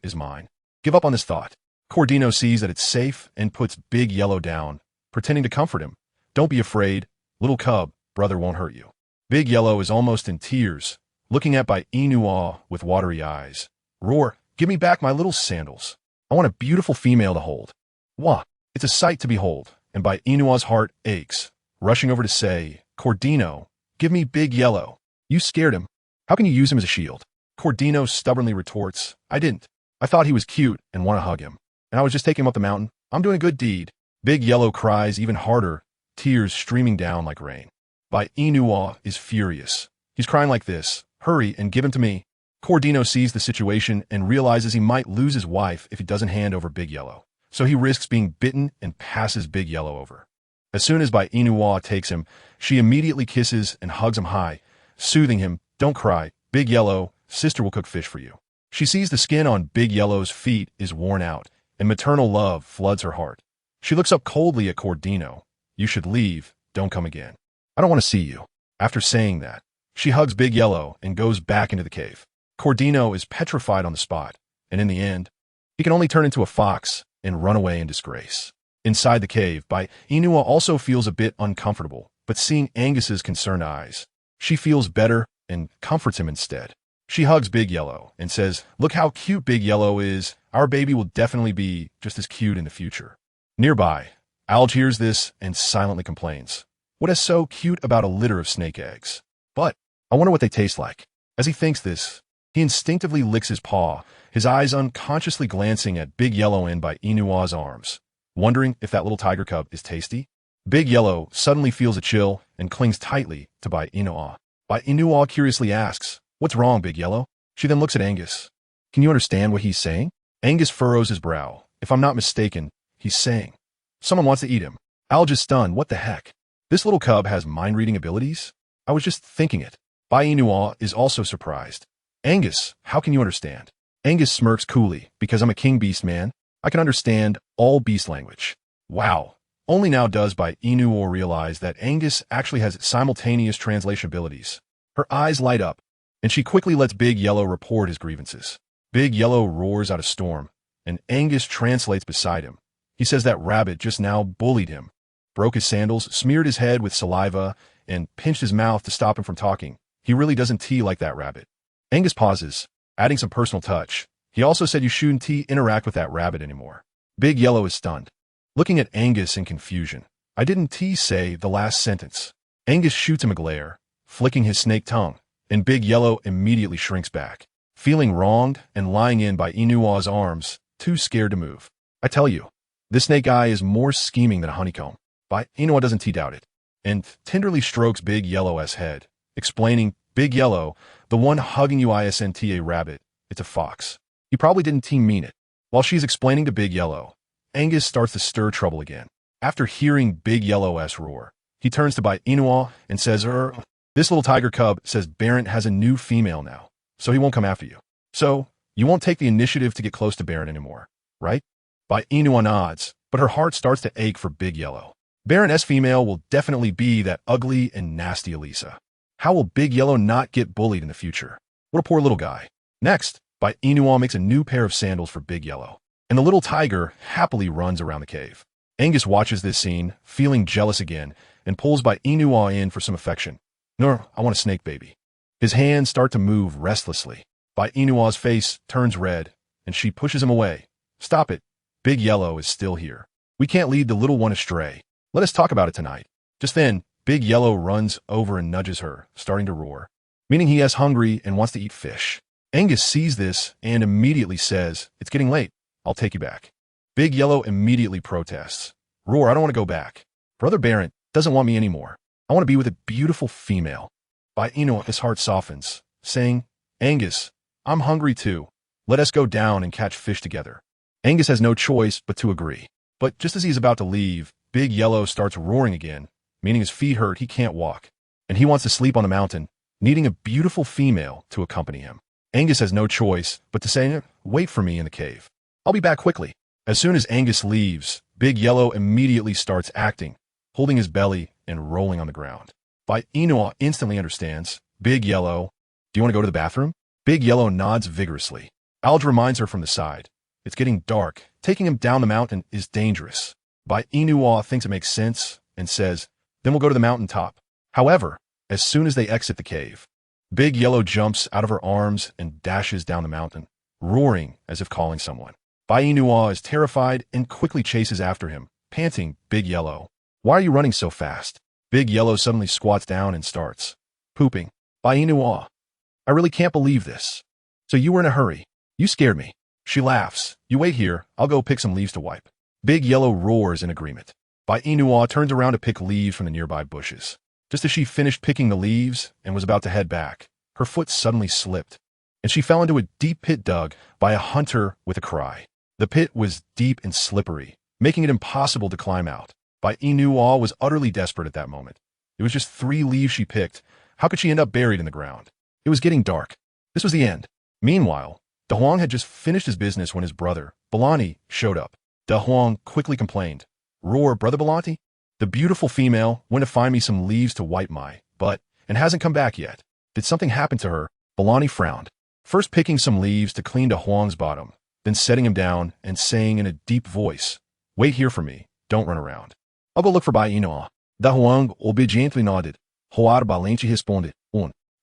is mine. Give up on this thought." Cordino sees that it's safe and puts Big Yellow down, pretending to comfort him. "Don't be afraid, little cub, brother won't hurt you." Big Yellow is almost in tears, looking at Bai Yina with watery eyes. "Roar, give me back my little sandals. I want a beautiful female to hold." Wah! It's a sight to behold, and Bai Yina's heart aches, rushing over to say, "Cordino, give me Big Yellow. You scared him. How can you use him as a shield?" Cordino stubbornly retorts, "I didn't. I thought he was cute and want to hug him. And I was just taking him up the mountain. I'm doing a good deed." Big Yellow cries even harder, tears streaming down like rain. Bai Yina is furious. He's crying like this, "Hurry and give him to me." Cordino sees the situation and realizes he might lose his wife if he doesn't hand over Big Yellow. So he risks being bitten and passes Big Yellow over. As soon as Bai Yina takes him, she immediately kisses and hugs him high, soothing him, "Don't cry, Big Yellow, sister will cook fish for you." She sees the skin on Big Yellow's feet is worn out, and maternal love floods her heart. She looks up coldly at Cordino. "You should leave, don't come again. I don't want to see you." After saying that, she hugs Big Yellow and goes back into the cave. Cordino is petrified on the spot, and in the end, he can only turn into a fox and run away in disgrace. Inside the cave, Bai Yina also feels a bit uncomfortable, but seeing Angus's concerned eyes, she feels better and comforts him instead. She hugs Big Yellow and says, "Look how cute Big Yellow is. Our baby will definitely be just as cute in the future." Nearby, Alge hears this and silently complains, "What is so cute about a litter of snake eggs? But I wonder what they taste like." As he thinks this, he instinctively licks his paw, his eyes unconsciously glancing at Big Yellow in Bai Yina's arms, wondering if that little tiger cub is tasty. Big Yellow suddenly feels a chill and clings tightly to Bai Yina. Bai Yina curiously asks, "What's wrong, Big Yellow?" She then looks at Angus. "Can you understand what he's saying?" Angus furrows his brow. If I'm not mistaken, he's saying, "Someone wants to eat him." Alge is stunned. What the heck? This little cub has mind-reading abilities? I was just thinking it. Bai Yina is also surprised. "Angus, how can you understand?" Angus smirks coolly. "Because I'm a king beast man, I can understand all beast language." Wow. Only now does Bai Yina realize that Angus actually has simultaneous translation abilities. Her eyes light up, and she quickly lets Big Yellow report his grievances. Big Yellow roars out a storm, and Angus translates beside him. He says that Rabbit just now bullied him, broke his sandals, smeared his head with saliva, and pinched his mouth to stop him from talking. He really doesn't tea like that Rabbit. Angus pauses, adding some personal touch. He also said you shouldn't interact with that Rabbit anymore. Big Yellow is stunned, looking at Angus in confusion. "I didn't say the last sentence." Angus shoots him a glare, flicking his snake tongue, and Big Yellow immediately shrinks back, feeling wronged and lying in Bai Yina's arms, too scared to move. "I tell you, this snake guy is more scheming than a honeycomb." Bai Yina doesn't doubt it, and tenderly strokes Big Yellow's head, explaining, "Big Yellow, the one hugging you isn't a rabbit, it's a fox. He probably didn't mean it." While she's explaining to Big Yellow, Angus starts to stir trouble again. After hearing Big Yellow's roar, he turns to Bai Yina and says, "This little tiger cub says Barent has a new female now, so he won't come after you. So, you won't take the initiative to get close to Barent anymore, right?" Bai Yina nods, but her heart starts to ache for Big Yellow. Barent's female will definitely be that ugly and nasty Elisa. How will Big Yellow not get bullied in the future? What a poor little guy. Next, Bai Yina makes a new pair of sandals for Big Yellow, and the little tiger happily runs around the cave. Angus watches this scene, feeling jealous again, and pulls Bai Yina in for some affection. "No, I want a snake baby." His hands start to move restlessly. Bai Yina's face turns red, and she pushes him away. "Stop it. Big Yellow is still here. We can't lead the little one astray. Let us talk about it tonight." Just then, Big Yellow runs over and nudges her, starting to roar, meaning he is hungry and wants to eat fish. Angus sees this and immediately says, "It's getting late. I'll take you back." Big Yellow immediately protests. "Roar, I don't want to go back. Brother Barent doesn't want me anymore. I want to be with a beautiful female." Bai Yina, his heart softens, saying, "Angus, I'm hungry too. Let us go down and catch fish together." Angus has no choice but to agree. But just as he's about to leave, Big Yellow starts roaring again, meaning his feet hurt, he can't walk, and he wants to sleep on the mountain, needing a beautiful female to accompany him. Angus has no choice but to say, wait for me in the cave. I'll be back quickly. As soon as Angus leaves, Big Yellow immediately starts acting, holding his belly and rolling on the ground. Bai Yina instantly understands. Big Yellow, do you want to go to the bathroom? Big Yellow nods vigorously. Alge reminds her from the side. It's getting dark. Taking him down the mountain is dangerous. Bai Yina thinks it makes sense and says, then we'll go to the mountain top. However, as soon as they exit the cave, Big Yellow jumps out of her arms and dashes down the mountain, roaring as if calling someone. Bai Yina is terrified and quickly chases after him, panting, Big Yellow, why are you running so fast? Big Yellow suddenly squats down and starts pooping. Bai Yina, I really can't believe this. So you were in a hurry. You scared me. She laughs. You wait here. I'll go pick some leaves to wipe. Big Yellow roars in agreement. Bai Yina turns around to pick leaves from the nearby bushes. Just as she finished picking the leaves and was about to head back, her foot suddenly slipped, and she fell into a deep pit dug by a hunter with a cry. The pit was deep and slippery, making it impossible to climb out. Bai Yina was utterly desperate at that moment. It was just 3 leaves she picked. How could she end up buried in the ground? It was getting dark. This was the end. Meanwhile, De Huang had just finished his business when his brother, Belani, showed up. De Huang quickly complained. Roar, Brother Belani? The beautiful female went to find me some leaves to wipe my butt and hasn't come back yet. Did something happen to her? Belani frowned. First picking some leaves to clean De Huang's bottom, then setting him down and saying in a deep voice, wait here for me. Don't run around. I'll go look for Bai Yina. De Huang obediently nodded. Hoar Balenchi responded.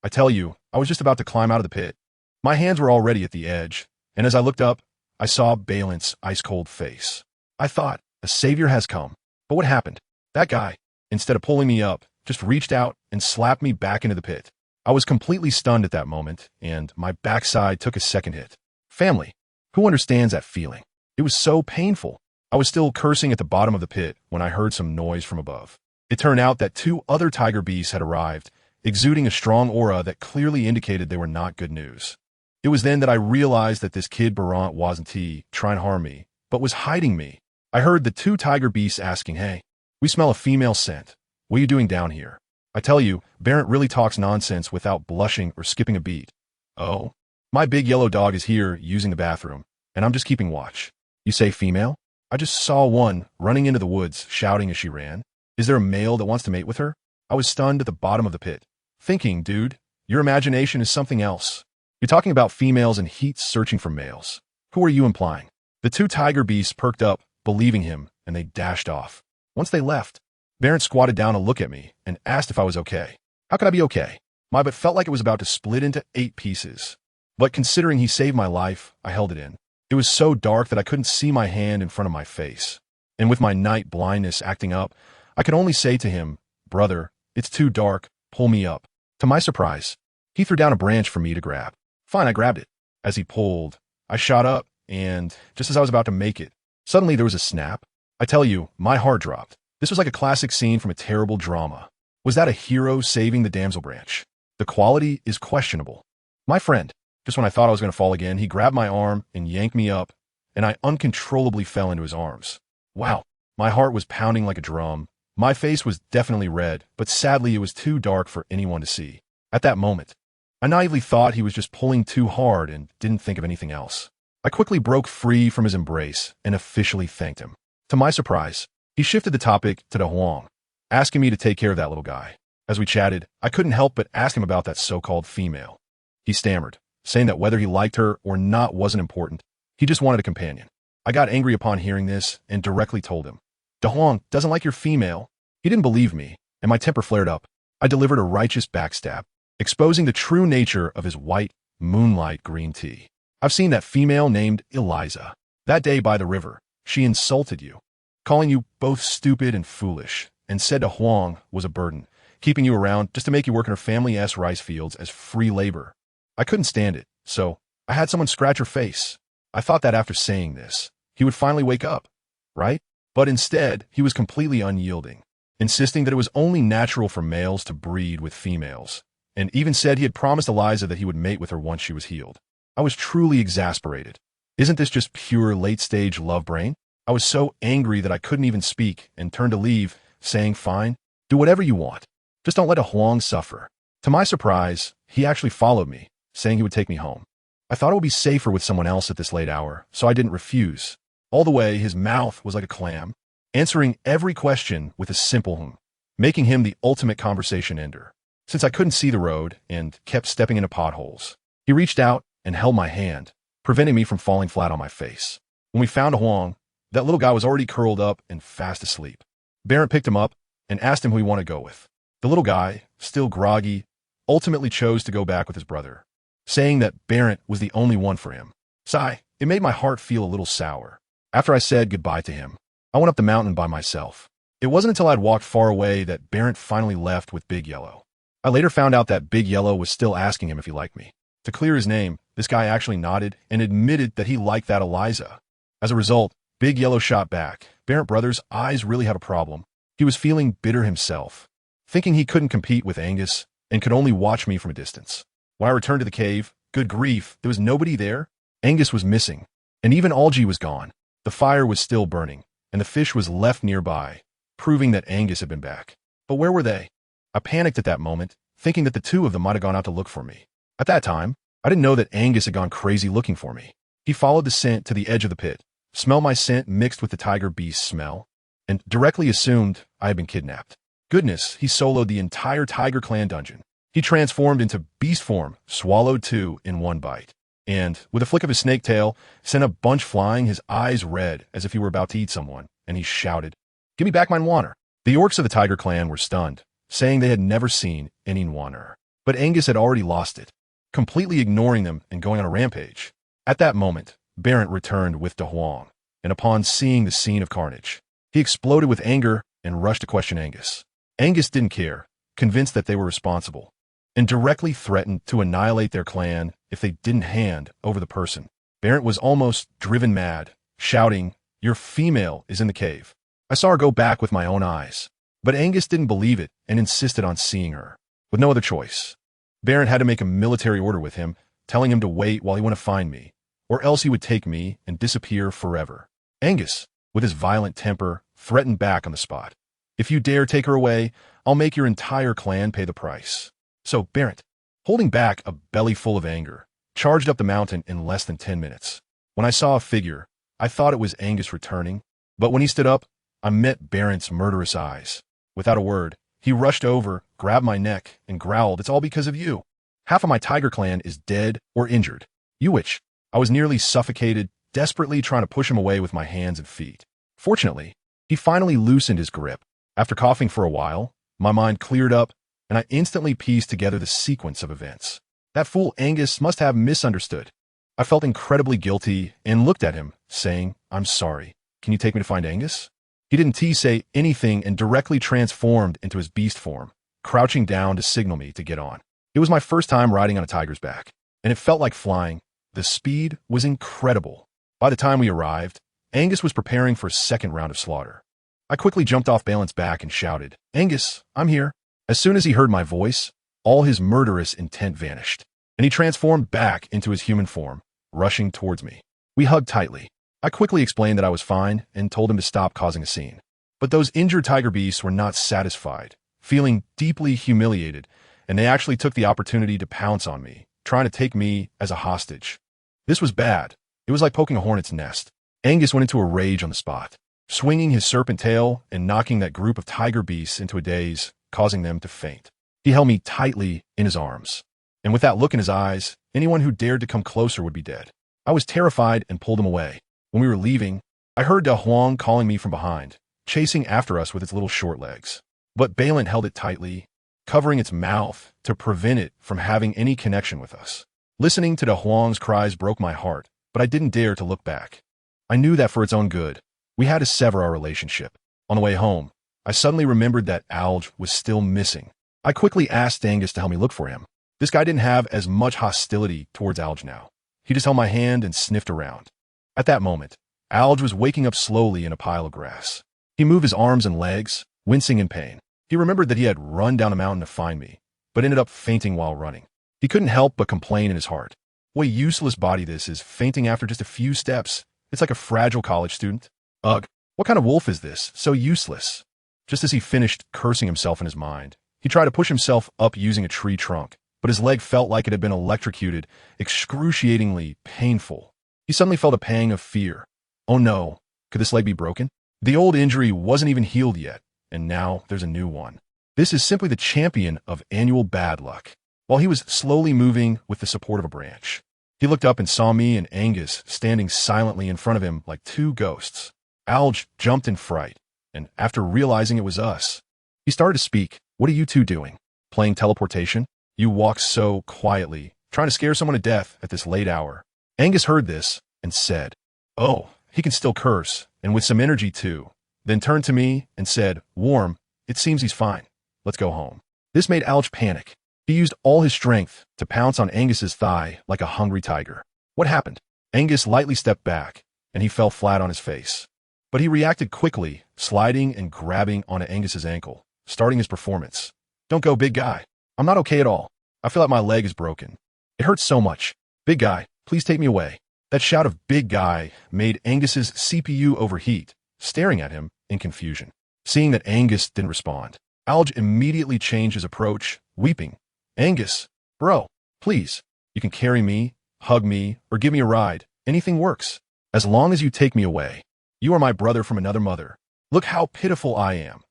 I tell you, I was just about to climb out of the pit. My hands were already at the edge, and as I looked up, I saw Balint's ice-cold face. I thought, a savior has come. But what happened? That guy, instead of pulling me up, just reached out and slapped me back into the pit. I was completely stunned at that moment, and my backside took a second hit. Family, who understands that feeling? It was so painful. I was still cursing at the bottom of the pit when I heard some noise from above. It turned out that 2 other tiger beasts had arrived, exuding a strong aura that clearly indicated they were not good news. It was then that I realized that this kid Barant wasn't trying to harm me, but was hiding me. I heard the 2 tiger beasts asking, hey, we smell a female scent. What are you doing down here? I tell you, Barant really talks nonsense without blushing or skipping a beat. Oh, my big yellow dog is here using the bathroom, and I'm just keeping watch. You say female? I just saw one running into the woods, shouting as she ran. Is there a male that wants to mate with her? I was stunned at the bottom of the pit, thinking, dude, your imagination is something else. You're talking about females in heat searching for males. Who are you implying? The 2 tiger beasts perked up, believing him, and they dashed off. Once they left, Barent squatted down to look at me and asked if I was okay. How could I be okay? My butt felt like it was about to split into 8 pieces. But considering he saved my life, I held it in. It was so dark that I couldn't see my hand in front of my face. And with my night blindness acting up, I could only say to him, brother, it's too dark, pull me up. To my surprise, he threw down a branch for me to grab. Fine, I grabbed it. As he pulled, I shot up, and just as I was about to make it, suddenly there was a snap. I tell you, my heart dropped. This was like a classic scene from a terrible drama. Was that a hero saving the damsel branch? The quality is questionable. My friend, just when I thought I was going to fall again, he grabbed my arm and yanked me up, and I uncontrollably fell into his arms. Wow, my heart was pounding like a drum. My face was definitely red, but sadly it was too dark for anyone to see. At that moment, I naively thought he was just pulling too hard and didn't think of anything else. I quickly broke free from his embrace and officially thanked him. To my surprise, he shifted the topic to De Huang, asking me to take care of that little guy. As we chatted, I couldn't help but ask him about that so-called female. He stammered, saying that whether he liked her or not wasn't important. He just wanted a companion. I got angry upon hearing this and directly told him, De Huang doesn't like your female. He didn't believe me, and my temper flared up. I delivered a righteous backstab, exposing the true nature of his white, moonlight green tea. I've seen that female named Eliza. That day by the river, she insulted you, calling you both stupid and foolish, and said De Huang was a burden, keeping you around just to make you work in her family-ass rice fields as free labor. I couldn't stand it, so I had someone scratch her face. I thought that after saying this, he would finally wake up, right? But instead, he was completely unyielding, insisting that it was only natural for males to breed with females, and even said he had promised Eliza that he would mate with her once she was healed. I was truly exasperated. Isn't this just pure late-stage love brain? I was so angry that I couldn't even speak and turned to leave, saying, fine, do whatever you want. Just don't let De Huang suffer. To my surprise, he actually followed me, saying he would take me home. I thought it would be safer with someone else at this late hour, so I didn't refuse. All the way, his mouth was like a clam, answering every question with a simple making him the ultimate conversation ender. Since I couldn't see the road and kept stepping into potholes, he reached out and held my hand, preventing me from falling flat on my face. When we found Huang, that little guy was already curled up and fast asleep. Barrett picked him up and asked him who he wanted to go with. The little guy, still groggy, ultimately chose to go back with his brother, saying that Barrett was the only one for him. Sigh, it made my heart feel a little sour. After I said goodbye to him, I went up the mountain by myself. It wasn't until I'd walked far away that Barrett finally left with Big Yellow. I later found out that Big Yellow was still asking him if he liked me. To clear his name, this guy actually nodded and admitted that he liked that Eliza. As a result, Big Yellow shot back. Barrett Brothers' eyes really had a problem. He was feeling bitter himself, thinking he couldn't compete with Angus and could only watch me from a distance. When I returned to the cave, good grief, there was nobody there. Angus was missing, and even Algie was gone. The fire was still burning, and the fish was left nearby, proving that Angus had been back. But where were they? I panicked at that moment, thinking that the two of them might have gone out to look for me. At that time, I didn't know that Angus had gone crazy looking for me. He followed the scent to the edge of the pit, smelled my scent mixed with the tiger beast's smell, and directly assumed I had been kidnapped. Goodness, he soloed the entire Tiger Clan dungeon. He transformed into beast form, swallowed two in one bite, and, with a flick of his snake tail, sent a bunch flying, his eyes red as if he were about to eat someone, and he shouted, "Give me back my Nwaner." The orcs of the Tiger Clan were stunned, saying they had never seen any Nwaner. But Angus had already lost it, completely ignoring them and going on a rampage. At that moment, Barrett returned with De Huang, and upon seeing the scene of carnage, he exploded with anger and rushed to question Angus. Angus didn't care, convinced that they were responsible, and directly threatened to annihilate their clan if they didn't hand over the person. Barrett was almost driven mad, shouting, "Your female is in the cave." I saw her go back with my own eyes, but Angus didn't believe it and insisted on seeing her. With no other choice, Barrett had to make a military order with him, telling him to wait while he went to find me, or else he would take me and disappear forever. Angus, with his violent temper, threatened back on the spot. "If you dare take her away, I'll make your entire clan pay the price." So Barrett, holding back a belly full of anger, charged up the mountain in less than 10 minutes. When I saw a figure, I thought it was Angus returning, but when he stood up, I met Barrett's murderous eyes. Without a word, he rushed over, grabbed my neck, and growled, "It's all because of you. Half of my Tiger Clan is dead or injured. You witch." I was nearly suffocated, desperately trying to push him away with my hands and feet. Fortunately, he finally loosened his grip. After coughing for a while, my mind cleared up, and I instantly pieced together the sequence of events. That fool Angus must have misunderstood. I felt incredibly guilty and looked at him, saying, "I'm sorry. Can you take me to find Angus?" He didn't say anything and directly transformed into his beast form, crouching down to signal me to get on. It was my first time riding on a tiger's back, and it felt like flying. The speed was incredible. By the time we arrived, Angus was preparing for a second round of slaughter. I quickly jumped off Balin's back and shouted, "Angus, I'm here." As soon as he heard my voice, all his murderous intent vanished, and he transformed back into his human form, rushing towards me. We hugged tightly. I quickly explained that I was fine and told him to stop causing a scene. But those injured tiger beasts were not satisfied, feeling deeply humiliated, and they actually took the opportunity to pounce on me, trying to take me as a hostage. This was bad. It was like poking a hornet's nest. Angus went into a rage on the spot, swinging his serpent tail and knocking that group of tiger beasts into a daze, causing them to faint. He held me tightly in his arms, and with that look in his eyes, anyone who dared to come closer would be dead. I was terrified and pulled him away. When we were leaving, I heard De Huang calling me from behind, chasing after us with its little short legs. But Balin held it tightly, covering its mouth to prevent it from having any connection with us. Listening to De Huang's cries broke my heart, but I didn't dare to look back. I knew that for its own good, we had to sever our relationship. On the way home, I suddenly remembered that Alge was still missing. I quickly asked Angus to help me look for him. This guy didn't have as much hostility towards Alge now. He just held my hand and sniffed around. At that moment, Alge was waking up slowly in a pile of grass. He moved his arms and legs, wincing in pain. He remembered that he had run down a mountain to find me, but ended up fainting while running. He couldn't help but complain in his heart. What a useless body this is, fainting after just a few steps. It's like a fragile college student. Ugh, what kind of wolf is this? So useless. Just as he finished cursing himself in his mind, he tried to push himself up using a tree trunk, but his leg felt like it had been electrocuted, excruciatingly painful. He suddenly felt a pang of fear. Oh no, could this leg be broken? The old injury wasn't even healed yet, and now there's a new one. This is simply the champion of annual bad luck. While he was slowly moving with the support of a branch, he looked up and saw me and Angus standing silently in front of him like two ghosts. Alge jumped in fright, and after realizing it was us, he started to speak. What are you two doing? Playing teleportation? You walk so quietly, trying to scare someone to death at this late hour. Angus heard this and said, "Oh, he can still curse, and with some energy too." Then turned to me and said, "Warm, it seems he's fine. Let's go home." This made Alge panic. He used all his strength to pounce on Angus's thigh like a hungry tiger. What happened? Angus lightly stepped back, and he fell flat on his face. But he reacted quickly, sliding and grabbing onto Angus's ankle, starting his performance. "Don't go, big guy. I'm not okay at all. I feel like my leg is broken. It hurts so much. Big guy, please take me away." That shout of "big guy" made Angus's CPU overheat, staring at him in confusion. Seeing that Angus didn't respond, Alge immediately changed his approach, weeping. "Angus, bro, please, you can carry me, hug me, or give me a ride. Anything works. As long as you take me away. You are my brother from another mother. Look how pitiful I am.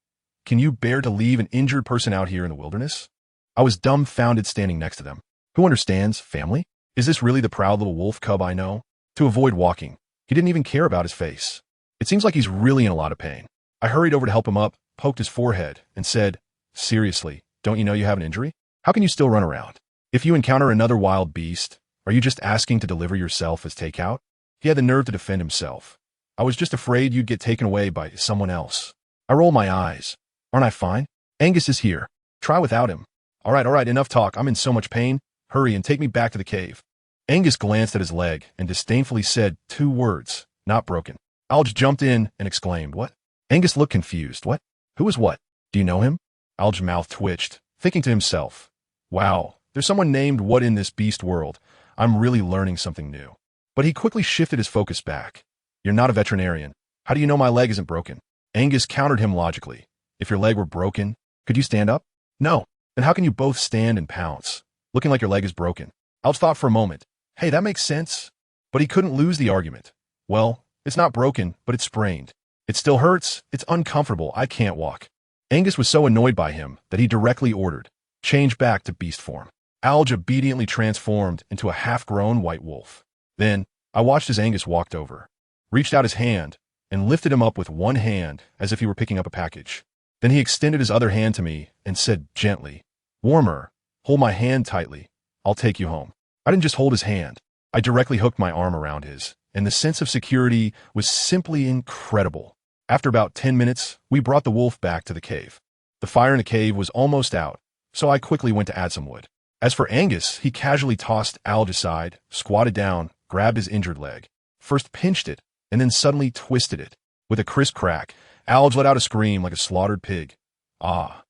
Can you bear to leave an injured person out here in the wilderness?" I was dumbfounded standing next to them. Who understands family? Is this really the proud little wolf cub I know? To avoid walking, he didn't even care about his face. It seems like he's really in a lot of pain. I hurried over to help him up, poked his forehead, and said, "Seriously, don't you know you have an injury? How can you still run around? If you encounter another wild beast, are you just asking to deliver yourself as takeout?" He had the nerve to defend himself. "I was just afraid you'd get taken away by someone else." I rolled my eyes. "Aren't I fine? Angus is here. Try without him." All right, enough talk. I'm in so much pain. Hurry and take me back to the cave." Angus glanced at his leg and disdainfully said 2 words, "Not broken." Alge jumped in and exclaimed, "What?" Angus looked confused. "What? Who is what? Do you know him?" Alge's mouth twitched, thinking to himself, "Wow, there's someone named What in this beast world. I'm really learning something new." But he quickly shifted his focus back. "You're not a veterinarian. How do you know my leg isn't broken?" Angus countered him logically. "If your leg were broken, could you stand up?" "No." "Then how can you both stand and pounce, looking like your leg is broken?" Alge thought for a moment. Hey, that makes sense. But he couldn't lose the argument. "Well, it's not broken, but it's sprained. It still hurts. It's uncomfortable. I can't walk." Angus was so annoyed by him that he directly ordered, "Change back to beast form." Alge obediently transformed into a half-grown white wolf. Then, I watched as Angus walked over, reached out his hand, and lifted him up with one hand as if he were picking up a package. Then he extended his other hand to me and said gently, "Warmer, hold my hand tightly. I'll take you home." I didn't just hold his hand. I directly hooked my arm around his, and the sense of security was simply incredible. After about 10 minutes, we brought the wolf back to the cave. The fire in the cave was almost out, so I quickly went to add some wood. As for Angus, he casually tossed Alge aside, squatted down, grabbed his injured leg, first pinched it, and then suddenly twisted it. With a crisp crack, Alge let out a scream like a slaughtered pig. Ah,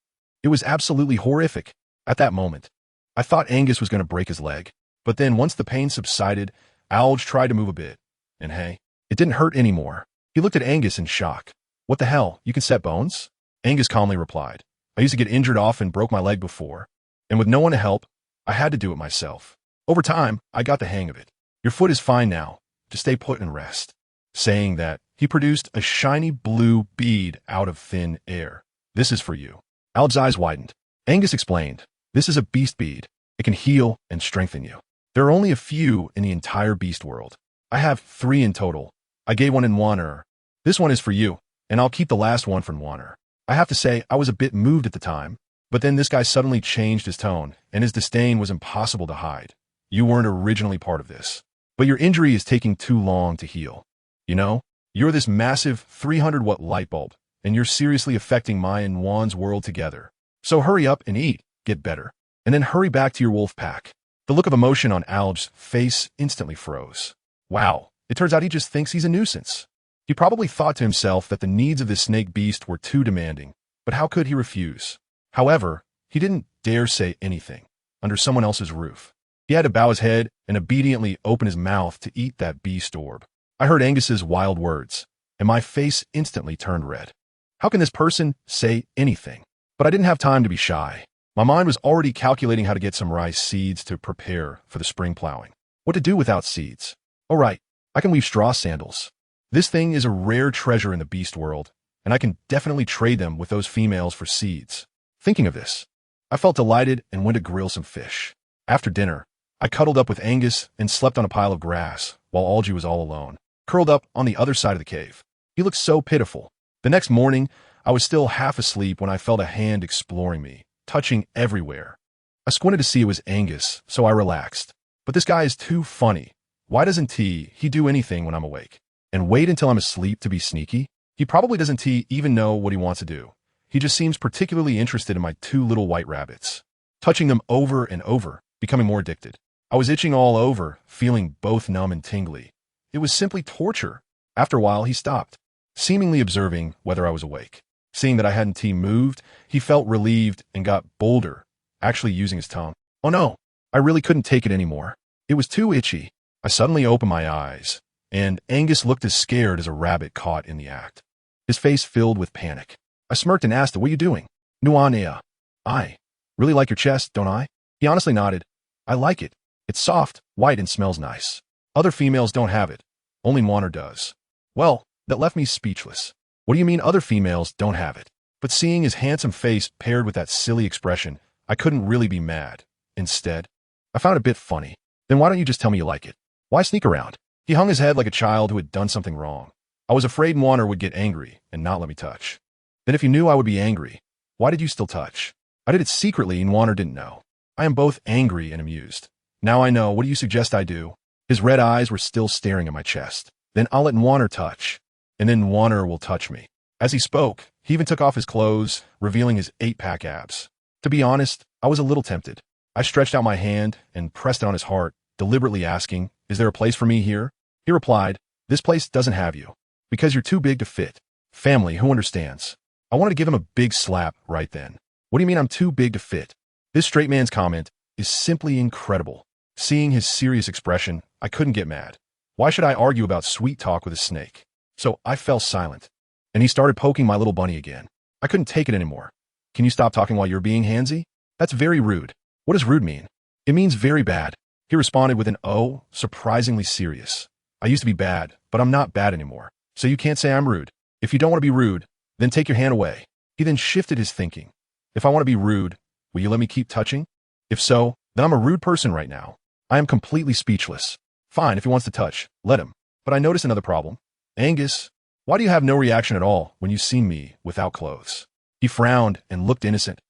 it was absolutely horrific. At that moment, I thought Angus was going to break his leg. But then once the pain subsided, Alge tried to move a bit. And hey, it didn't hurt anymore. He looked at Angus in shock. "What the hell? You can set bones?" Angus calmly replied, "I used to get injured off and broke my leg before. And with no one to help, I had to do it myself. Over time, I got the hang of it. Your foot is fine now. Just stay put and rest." Saying that, he produced a shiny blue bead out of thin air. "This is for you." Alge's eyes widened. Angus explained, "This is a beast bead. It can heal and strengthen you. There are only a few in the entire beast world. I have 3 in total. I gave one in Wanner. This one is for you, and I'll keep the last one from Wanner." I have to say, I was a bit moved at the time, but then this guy suddenly changed his tone, and his disdain was impossible to hide. "You weren't originally part of this, but your injury is taking too long to heal. You know, you're this massive 300-watt light bulb, and you're seriously affecting my and Juan's world together. So hurry up and eat, get better, and then hurry back to your wolf pack." The look of emotion on Alge's face instantly froze. Wow, it turns out he just thinks he's a nuisance. He probably thought to himself that the needs of this snake beast were too demanding, but how could he refuse? However, he didn't dare say anything under someone else's roof. He had to bow his head and obediently open his mouth to eat that beast orb. I heard Angus's wild words, and my face instantly turned red. How can this person say anything? But I didn't have time to be shy. My mind was already calculating how to get some rice seeds to prepare for the spring plowing. What to do without seeds? Oh right, I can weave straw sandals. This thing is a rare treasure in the beast world, and I can definitely trade them with those females for seeds. Thinking of this, I felt delighted and went to grill some fish. After dinner, I cuddled up with Angus and slept on a pile of grass, while Algie was all alone, curled up on the other side of the cave. He looked so pitiful. The next morning, I was still half asleep when I felt a hand exploring me, touching everywhere. I squinted to see it was Angus, so I relaxed. But this guy is too funny. Why doesn't he do anything when I'm awake? And wait until I'm asleep to be sneaky? He probably doesn't even know what he wants to do. He just seems particularly interested in my two little white rabbits. Touching them over and over, becoming more addicted. I was itching all over, feeling both numb and tingly. It was simply torture. After a while, he stopped, seemingly observing whether I was awake. Seeing that I hadn't moved, he felt relieved and got bolder, actually using his tongue. Oh no, I really couldn't take it anymore. It was too itchy. I suddenly opened my eyes, and Angus looked as scared as a rabbit caught in the act. His face filled with panic. I smirked and asked, "What are you doing?" "Nuanea. I really like your chest, don't I?" He honestly nodded. "I like it. It's soft, white, and smells nice. Other females don't have it. Only Moiner does." Well, that left me speechless. What do you mean other females don't have it? But seeing his handsome face paired with that silly expression, I couldn't really be mad. Instead, I found it a bit funny. "Then why don't you just tell me you like it? Why sneak around?" He hung his head like a child who had done something wrong. I was afraid Moiner would get angry and not let me touch. "Then if you knew I would be angry, why did you still touch?" "I did it secretly and Moiner didn't know." I am both angry and amused. "Now I know. What do you suggest I do?" His red eyes were still staring at my chest. "Then I'll let Moiner touch. And then Moiner will touch me." As he spoke, he even took off his clothes, revealing his 8-pack abs. To be honest, I was a little tempted. I stretched out my hand and pressed it on his heart, deliberately asking, "Is there a place for me here?" He replied, "This place doesn't have you, because you're too big to fit. Family, who understands?" I wanted to give him a big slap right then. What do you mean I'm too big to fit? This straight man's comment is simply incredible. Seeing his serious expression, I couldn't get mad. Why should I argue about sweet talk with a snake? So I fell silent, and he started poking my little bunny again. I couldn't take it anymore. "Can you stop talking while you're being handsy? That's very rude." "What does rude mean?" "It means very bad." He responded with an "oh," surprisingly serious. "I used to be bad, but I'm not bad anymore. So you can't say I'm rude. If you don't want to be rude, then take your hand away." He then shifted his thinking. "If I want to be rude, will you let me keep touching? If so, then I'm a rude person right now." I am completely speechless. Fine, if he wants to touch, let him. But I noticed another problem. "Angus, why do you have no reaction at all when you see me without clothes?" He frowned and looked innocent.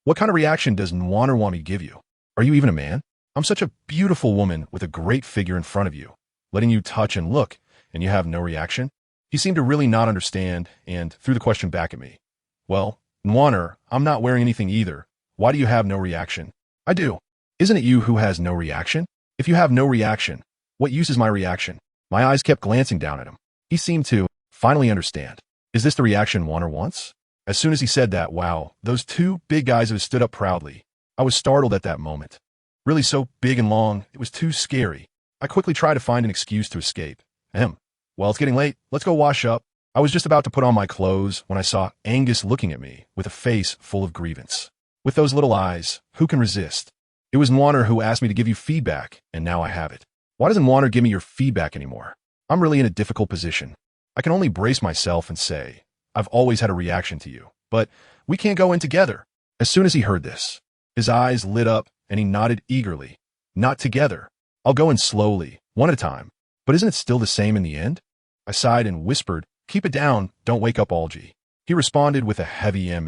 "What kind of reaction does Nwaner want me to give you? Are you even a man? I'm such a beautiful woman with a great figure in front of you, letting you touch and look, and you have no reaction?" He seemed to really not understand and threw the question back at me. "Well, Nwaner, I'm not wearing anything either. Why do you have no reaction?" "I do. Isn't it you who has no reaction? If you have no reaction, what use is my reaction?" My eyes kept glancing down at him. He seemed to finally understand. Is this the reaction Nwaner wants? As soon as he said that, wow, those two big guys of his stood up proudly. I was startled at that moment. Really so big and long, it was too scary. I quickly tried to find an excuse to escape. Well, it's getting late. Let's go wash up. I was just about to put on my clothes when I saw Angus looking at me with a face full of grievance. With those little eyes, who can resist? "It was Nwaner who asked me to give you feedback, and now I have it." "Why doesn't Nwaner give me your feedback anymore? I'm really in a difficult position. I can only brace myself and say, I've always had a reaction to you, but we can't go in together." As soon as he heard this, his eyes lit up and he nodded eagerly. "Not together. I'll go in slowly, one at a time. But isn't it still the same in the end?" I sighed and whispered, "Keep it down, don't wake up Algie." He responded with a heavy and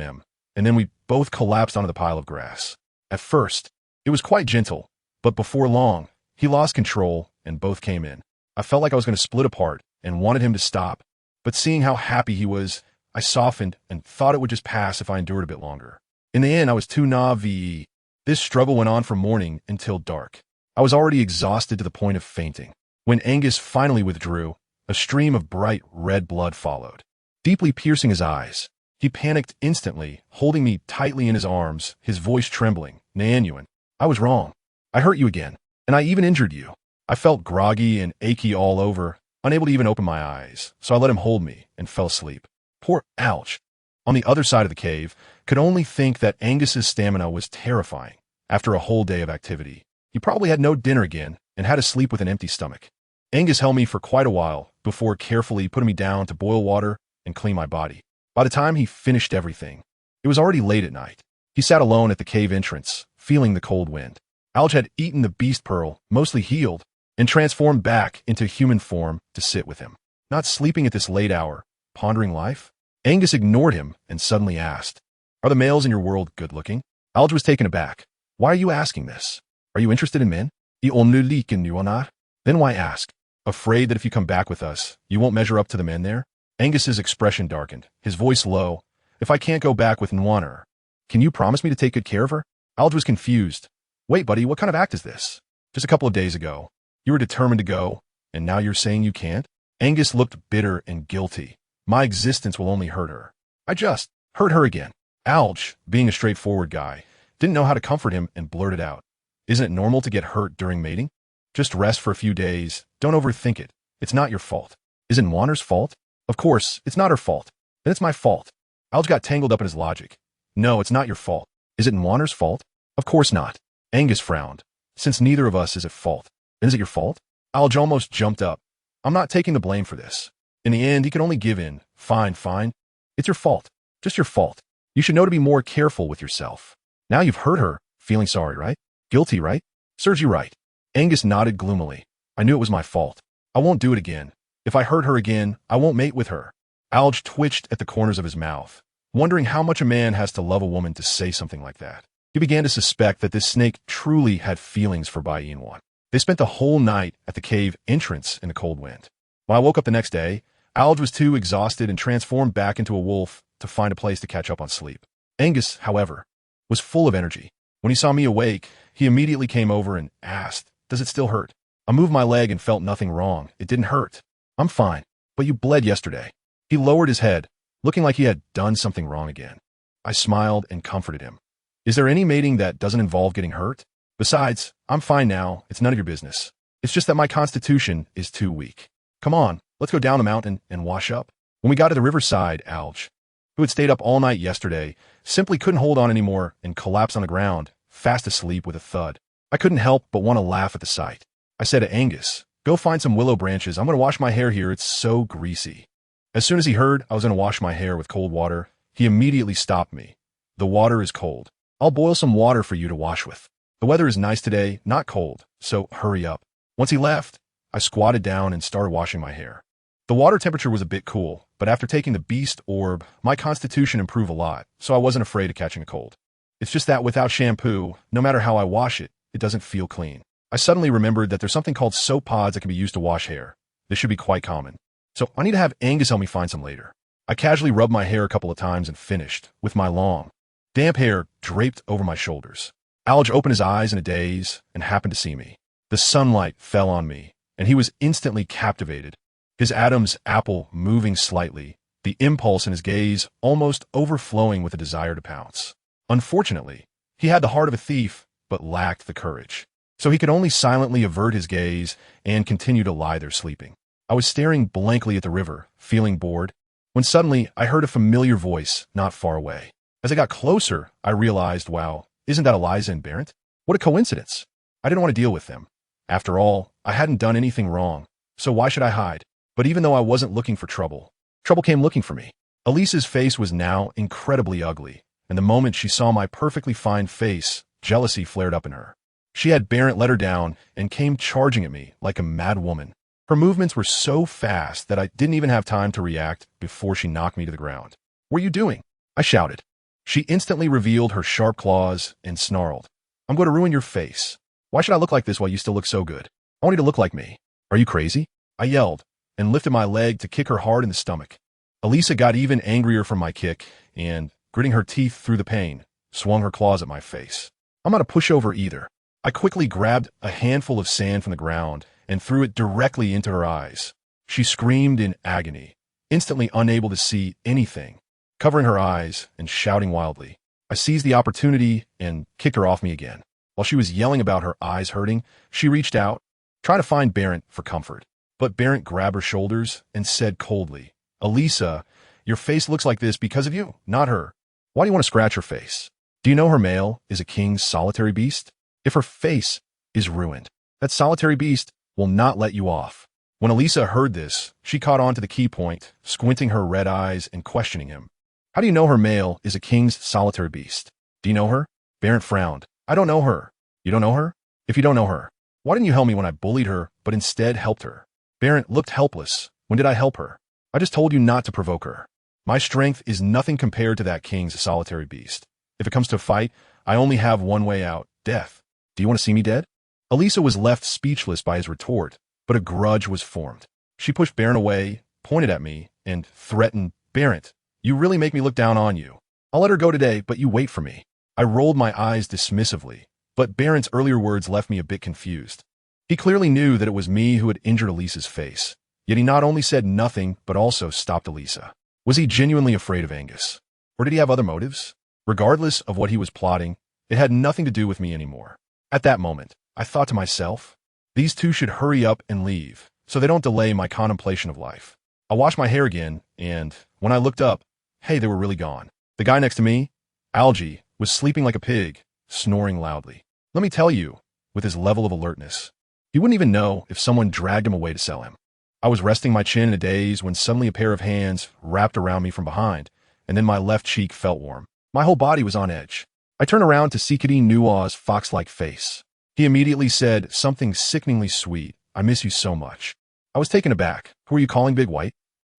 then we both collapsed onto the pile of grass. At first, it was quite gentle, but before long, he lost control and both came in. I felt like I was going to split apart and wanted him to stop, but seeing how happy he was, I softened and thought it would just pass if I endured a bit longer. In the end, I was too naive. This struggle went on from morning until dark. I was already exhausted to the point of fainting. When Angus finally withdrew, a stream of bright red blood followed, deeply piercing his eyes. He panicked instantly, holding me tightly in his arms, his voice trembling. "Naanuan, I was wrong. I hurt you again, and I even injured you." I felt groggy and achy all over, unable to even open my eyes, so I let him hold me and fell asleep. Poor ouch. on the other side of the cave, could only think that Angus's stamina was terrifying after a whole day of activity. He probably had no dinner again and had to sleep with an empty stomach. Angus held me for quite a while before carefully putting me down to boil water and clean my body. By the time he finished everything, it was already late at night. He sat alone at the cave entrance, feeling the cold wind. Alj had eaten the beast pearl, mostly healed, and transformed back into human form to sit with him. Not sleeping at this late hour, pondering life? Angus ignored him and suddenly asked, "Are the males in your world good-looking?" Alj was taken aback. "Why are you asking this? Are you interested in men?" Then why ask? Afraid that if you come back with us, you won't measure up to the men there? Angus's expression darkened, his voice low. "If I can't go back with Nwaner, can you promise me to take good care of her?" Alj was confused. "Wait, buddy, what kind of act is this? Just a couple of days ago, you were determined to go, and now you're saying you can't?" Angus looked bitter and guilty. "My existence will only hurt her. I just hurt her again." Alj, being a straightforward guy, didn't know how to comfort him and blurted out, "Isn't it normal to get hurt during mating? Just rest for a few days. Don't overthink it. It's not your fault." "Is it Nwaner's fault?" "Of course, it's not her fault. Then it's my fault." Alj got tangled up in his logic. "No, it's not your fault." "Is it Nwaner's fault?" "Of course not." Angus frowned. "Since neither of us is at fault, then is it your fault?" Alj almost jumped up. "I'm not taking the blame for this." In the end, he could only give in. Fine. It's your fault. Just your fault. You should know to be more careful with yourself. Now you've hurt her. Feeling sorry, right? Guilty, right? Serves you right. Angus nodded gloomily. "I knew it was my fault. I won't do it again. If I hurt her again, I won't mate with her." Alj twitched at the corners of his mouth, wondering how much a man has to love a woman to say something like that. He began to suspect that this snake truly had feelings for Bai Yina. They spent the whole night at the cave entrance in the cold wind. When I woke up the next day, Alj was too exhausted and transformed back into a wolf to find a place to catch up on sleep. Angus, however, was full of energy. When he saw me awake, he immediately came over and asked, "Does it still hurt?" I moved my leg and felt nothing wrong. It didn't hurt. "I'm fine, but you bled yesterday." He lowered his head, looking like he had done something wrong again. I smiled and comforted him. "Is there any mating that doesn't involve getting hurt? Besides, I'm fine now. It's none of your business. It's just that my constitution is too weak. Come on, let's go down the mountain and wash up." When we got to the riverside, Alj, who had stayed up all night yesterday, simply couldn't hold on anymore and collapsed on the ground, fast asleep with a thud. I couldn't help but want to laugh at the sight. I said to Angus, "Go find some willow branches. I'm going to wash my hair here. It's so greasy." As soon as he heard I was going to wash my hair with cold water, he immediately stopped me. "The water is cold. I'll boil some water for you to wash with. The weather is nice today, not cold, so hurry up." Once he left, I squatted down and started washing my hair. The water temperature was a bit cool, but after taking the beast orb, my constitution improved a lot, so I wasn't afraid of catching a cold. It's just that without shampoo, no matter how I wash it, it doesn't feel clean. I suddenly remembered that there's something called soap pods that can be used to wash hair. This should be quite common. So I need to have Angus help me find some later. I casually rubbed my hair a couple of times and finished, with my long, damp hair draped over my shoulders. Alj opened his eyes in a daze and happened to see me. The sunlight fell on me, and he was instantly captivated. His Adam's apple moving slightly, the impulse in his gaze almost overflowing with a desire to pounce. Unfortunately, he had the heart of a thief, but lacked the courage. So he could only silently avert his gaze and continue to lie there sleeping. I was staring blankly at the river, feeling bored, when suddenly I heard a familiar voice not far away. As I got closer, I realized, wow, isn't that Eliza and Barrett? What a coincidence. I didn't want to deal with them. After all, I hadn't done anything wrong, so why should I hide? But even though I wasn't looking for trouble, trouble came looking for me. Elisa's face was now incredibly ugly, and the moment she saw my perfectly fine face, jealousy flared up in her. She had Barrett let her down and came charging at me like a mad woman. Her movements were so fast that I didn't even have time to react before she knocked me to the ground. "What are you doing?" I shouted. She instantly revealed her sharp claws and snarled, "I'm going to ruin your face. Why should I look like this while you still look so good? I want you to look like me. Are you crazy?" I yelled and lifted my leg to kick her hard in the stomach. Elisa got even angrier from my kick and, gritting her teeth through the pain, swung her claws at my face. I'm not a pushover either. I quickly grabbed a handful of sand from the ground and threw it directly into her eyes. She screamed in agony, instantly unable to see anything, covering her eyes and shouting wildly. I seized the opportunity and kicked her off me again. While she was yelling about her eyes hurting, she reached out, trying to find Barrett for comfort. But Barrett grabbed her shoulders and said coldly, "Elisa, Your face looks like this because of you, not her. Why do you want to scratch her face? Do you know her male is a king's solitary beast? If her face is ruined, that solitary beast will not let you off. When Elisa heard this, she caught on to the key point, squinting her red eyes and questioning him. How do you know her male is a king's solitary beast? Do you know her? Barrett frowned. I don't know her. You don't know her? If you don't know her, why didn't you help me when I bullied her, but instead helped her? Barrett looked helpless. When did I help her? I just told you not to provoke her. My strength is nothing compared to that king's solitary beast. If it comes to a fight, I only have one way out, death. Do you want to see me dead? Elisa was left speechless by his retort, but a grudge was formed. She pushed Barrett away, pointed at me, and threatened, Barrett, you really make me look down on you. I'll let her go today, but you wait for me. I rolled my eyes dismissively, but Barrett's earlier words left me a bit confused. He clearly knew that it was me who had injured Elisa's face, yet he not only said nothing, but also stopped Elisa. Was he genuinely afraid of Angus? Or did he have other motives? Regardless of what he was plotting, it had nothing to do with me anymore. At that moment, I thought to myself, these two should hurry up and leave, so they don't delay my contemplation of life. I washed my hair again, and when I looked up, hey, they were really gone. The guy next to me, Algie, was sleeping like a pig, snoring loudly. Let me tell you, with his level of alertness, he wouldn't even know if someone dragged him away to sell him. I was resting my chin in a daze when suddenly a pair of hands wrapped around me from behind, and then my left cheek felt warm. My whole body was on edge. I turned around to see Kadeen Nuaw's fox-like face. He immediately said something sickeningly sweet. I miss you so much. I was taken aback. Who are you calling Big White?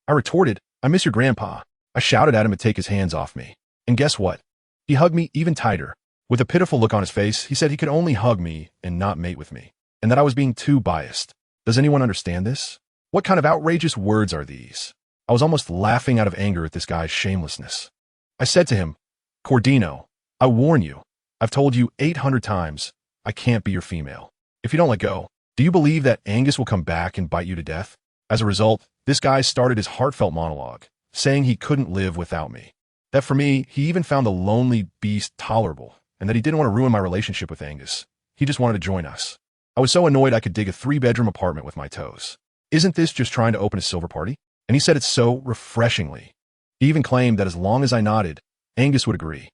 I retorted, I miss your grandpa. I shouted at him to take his hands off me. And guess what? He hugged me even tighter. With a pitiful look on his face, he said he could only hug me and not mate with me, and that I was being too biased. Does anyone understand this? What kind of outrageous words are these? I was almost laughing out of anger at this guy's shamelessness. I said to him, Cordino, I warn you. I've told you 800 times, I can't be your female. If you don't let go, do you believe that Angus will come back and bite you to death? As a result, this guy started his heartfelt monologue, saying he couldn't live without me. That for me, he even found the lonely beast tolerable, and that he didn't want to ruin my relationship with Angus. He just wanted to join us. I was so annoyed I could dig a 3-bedroom apartment with my toes. Isn't this just trying to open a silver party? And he said it so refreshingly. He even claimed that as long as I nodded, Angus would agree.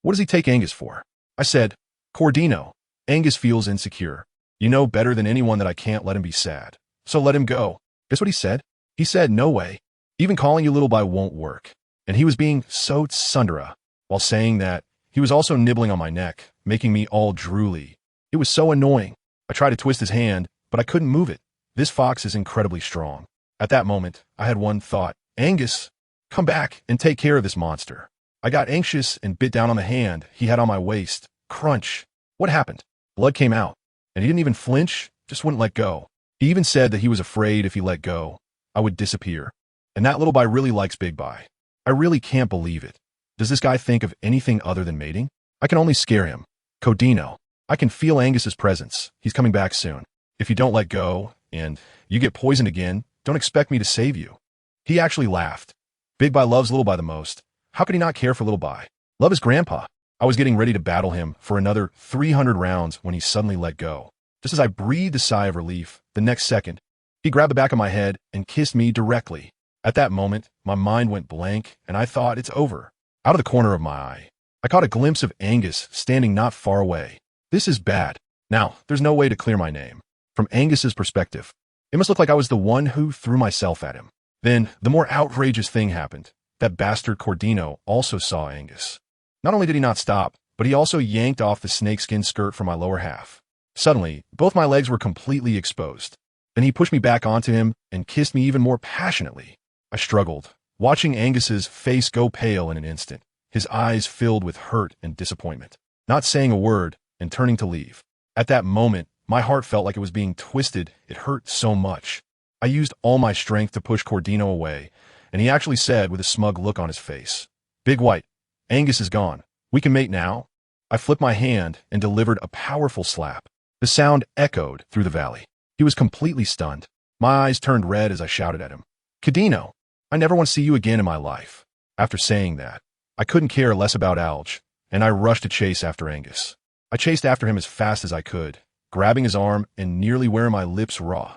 What does he take Angus for? I said, Cordino, Angus feels insecure. You know better than anyone that I can't let him be sad. So let him go. Guess what he said? He said, no way. Even calling you little Bai won't work. And he was being so tsundere. While saying that, he was also nibbling on my neck, making me all drooly. It was so annoying. I tried to twist his hand, but I couldn't move it. This fox is incredibly strong. At that moment, I had one thought. Angus, come back and take care of this monster. I got anxious and bit down on the hand he had on my waist. Crunch. What happened? Blood came out, and he didn't even flinch, just wouldn't let go. He even said that he was afraid if he let go, I would disappear. And that little Bai really likes Big Bai. I really can't believe it. Does this guy think of anything other than mating? I can only scare him. Codino, I can feel Angus's presence. He's coming back soon. If you don't let go, and you get poisoned again, don't expect me to save you. He actually laughed. Big Bai loves Little Bai the most. How could he not care for Little Bai? Love his grandpa. I was getting ready to battle him for another 300 rounds when he suddenly let go. Just as I breathed a sigh of relief, the next second, he grabbed the back of my head and kissed me directly. At that moment, my mind went blank, and I thought, it's over. Out of the corner of my eye, I caught a glimpse of Angus standing not far away. This is bad. Now, there's no way to clear my name. From Angus's perspective, it must look like I was the one who threw myself at him. Then, the more outrageous thing happened. That bastard Cordino also saw Angus. Not only did he not stop, but he also yanked off the snakeskin skirt from my lower half. Suddenly, both my legs were completely exposed. Then he pushed me back onto him and kissed me even more passionately. I struggled, watching Angus's face go pale in an instant, his eyes filled with hurt and disappointment, not saying a word and turning to leave. At that moment, my heart felt like it was being twisted. It hurt so much. I used all my strength to push Cordino away, and he actually said with a smug look on his face, Big White, Angus is gone. We can mate now. I flipped my hand and delivered a powerful slap. The sound echoed through the valley. He was completely stunned. My eyes turned red as I shouted at him, Cordino, I never want to see you again in my life. After saying that, I couldn't care less about Alge, and I rushed to chase after Angus. I chased after him as fast as I could, grabbing his arm and nearly wearing my lips raw.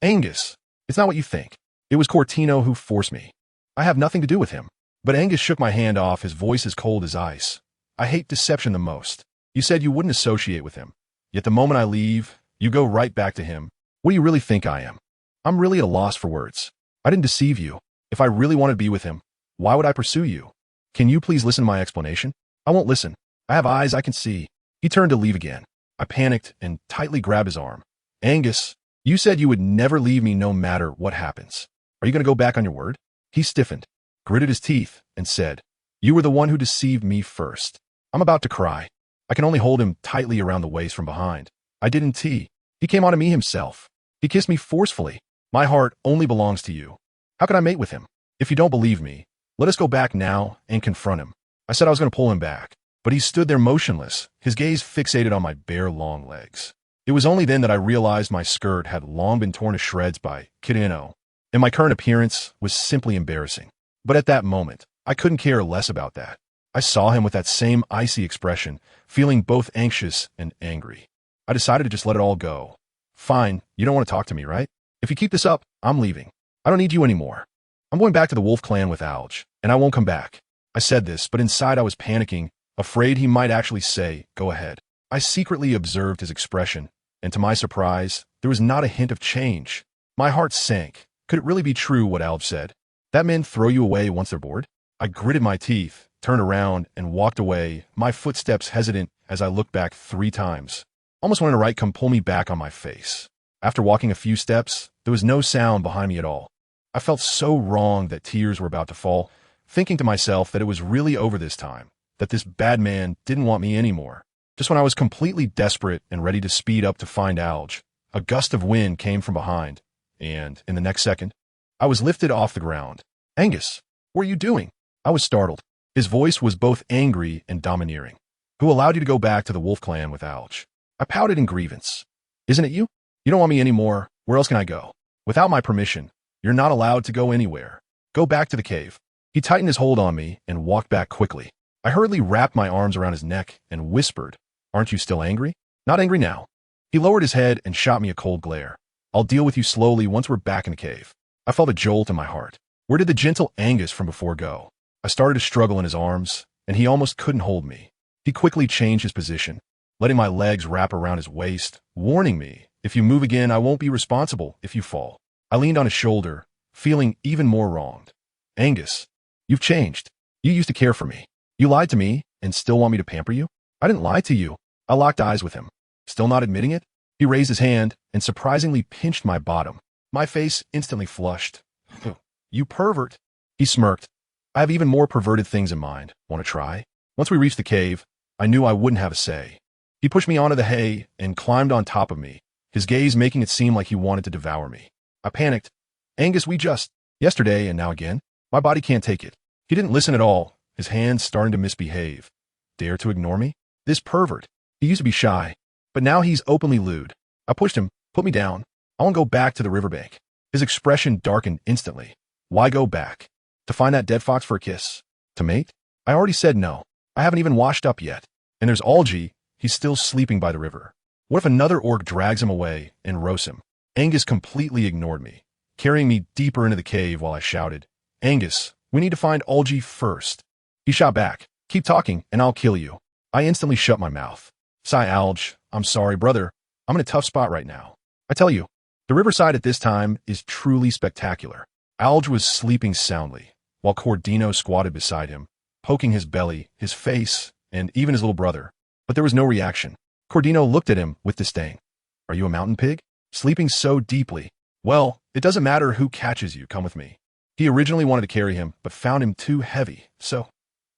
Angus, it's not what you think. It was Cordino who forced me. I have nothing to do with him. But Angus shook my hand off, his voice as cold as ice. I hate deception the most. You said you wouldn't associate with him. Yet the moment I leave, you go right back to him. What do you really think I am? I'm really at a loss for words. I didn't deceive you. If I really wanted to be with him, why would I pursue you? Can you please listen to my explanation? I won't listen. I have eyes I can see. He turned to leave again. I panicked and tightly grabbed his arm. Angus, you said you would never leave me no matter what happens. Are you going to go back on your word? He stiffened, gritted his teeth, and said, You were the one who deceived me first. I'm about to cry. I can only hold him tightly around the waist from behind. I didn't tee. He came onto me himself. He kissed me forcefully. My heart only belongs to you. How can I mate with him? If you don't believe me, let us go back now and confront him. I said I was going to pull him back, but he stood there motionless, his gaze fixated on my bare long legs. It was only then that I realized my skirt had long been torn to shreds by KingAngus, and my current appearance was simply embarrassing. But at that moment, I couldn't care less about that. I saw him with that same icy expression, feeling both anxious and angry. I decided to just let it all go. Fine, you don't want to talk to me, right? If you keep this up, I'm leaving. I don't need you anymore. I'm going back to the Wolf Clan with Alge, and I won't come back. I said this, but inside I was panicking, afraid he might actually say, Go ahead. I secretly observed his expression, and to my surprise, there was not a hint of change. My heart sank. Could it really be true what Alge said? That men throw you away once they're bored? I gritted my teeth, turned around, and walked away, my footsteps hesitant as I looked back 3 times. Almost wanted to write come pull me back on my face. After walking a few steps, there was no sound behind me at all. I felt so wrong that tears were about to fall, thinking to myself that it was really over this time, that this bad man didn't want me anymore. Just when I was completely desperate and ready to speed up to find Alge, a gust of wind came from behind, and, in the next second, I was lifted off the ground. Angus, what are you doing? I was startled. His voice was both angry and domineering. Who allowed you to go back to the Wolf Clan with Alge? I pouted in grievance. Isn't it you? You don't want me anymore. Where else can I go? Without my permission, you're not allowed to go anywhere. Go back to the cave. He tightened his hold on me and walked back quickly. I hurriedly wrapped my arms around his neck and whispered, Aren't you still angry? Not angry now. He lowered his head and shot me a cold glare. I'll deal with you slowly once we're back in the cave. I felt a jolt in my heart. Where did the gentle Angus from before go? I started to struggle in his arms, and he almost couldn't hold me. He quickly changed his position, letting my legs wrap around his waist, warning me, if you move again, I won't be responsible if you fall. I leaned on his shoulder, feeling even more wronged. Angus, you've changed. You used to care for me. You lied to me and still want me to pamper you? I didn't lie to you. I locked eyes with him. Still not admitting it? He raised his hand and surprisingly pinched my bottom. My face instantly flushed. You pervert. He smirked. I have even more perverted things in mind. Want to try? Once we reached the cave, I knew I wouldn't have a say. He pushed me onto the hay and climbed on top of me, his gaze making it seem like he wanted to devour me. I panicked. Angus, yesterday and now again, my body can't take it. He didn't listen at all, his hands starting to misbehave. Dare to ignore me? This pervert. He used to be shy, but now he's openly lewd. I pushed him, put me down. I want to go back to the riverbank. His expression darkened instantly. Why go back? To find that dead fox for a kiss? To mate? I already said no. I haven't even washed up yet. And there's Algie, he's still sleeping by the river. What if another orc drags him away and roasts him? Angus completely ignored me, carrying me deeper into the cave while I shouted, Angus, we need to find Algie first. He shot back, keep talking and I'll kill you. I instantly shut my mouth. Sigh, Alge, I'm sorry, brother. I'm in a tough spot right now. I tell you, the riverside at this time is truly spectacular. Alge was sleeping soundly, while Cordino squatted beside him, poking his belly, his face, and even his little brother. But there was no reaction. Cordino looked at him with disdain. Are you a mountain pig? Sleeping so deeply? Well, it doesn't matter who catches you, come with me. He originally wanted to carry him, but found him too heavy, so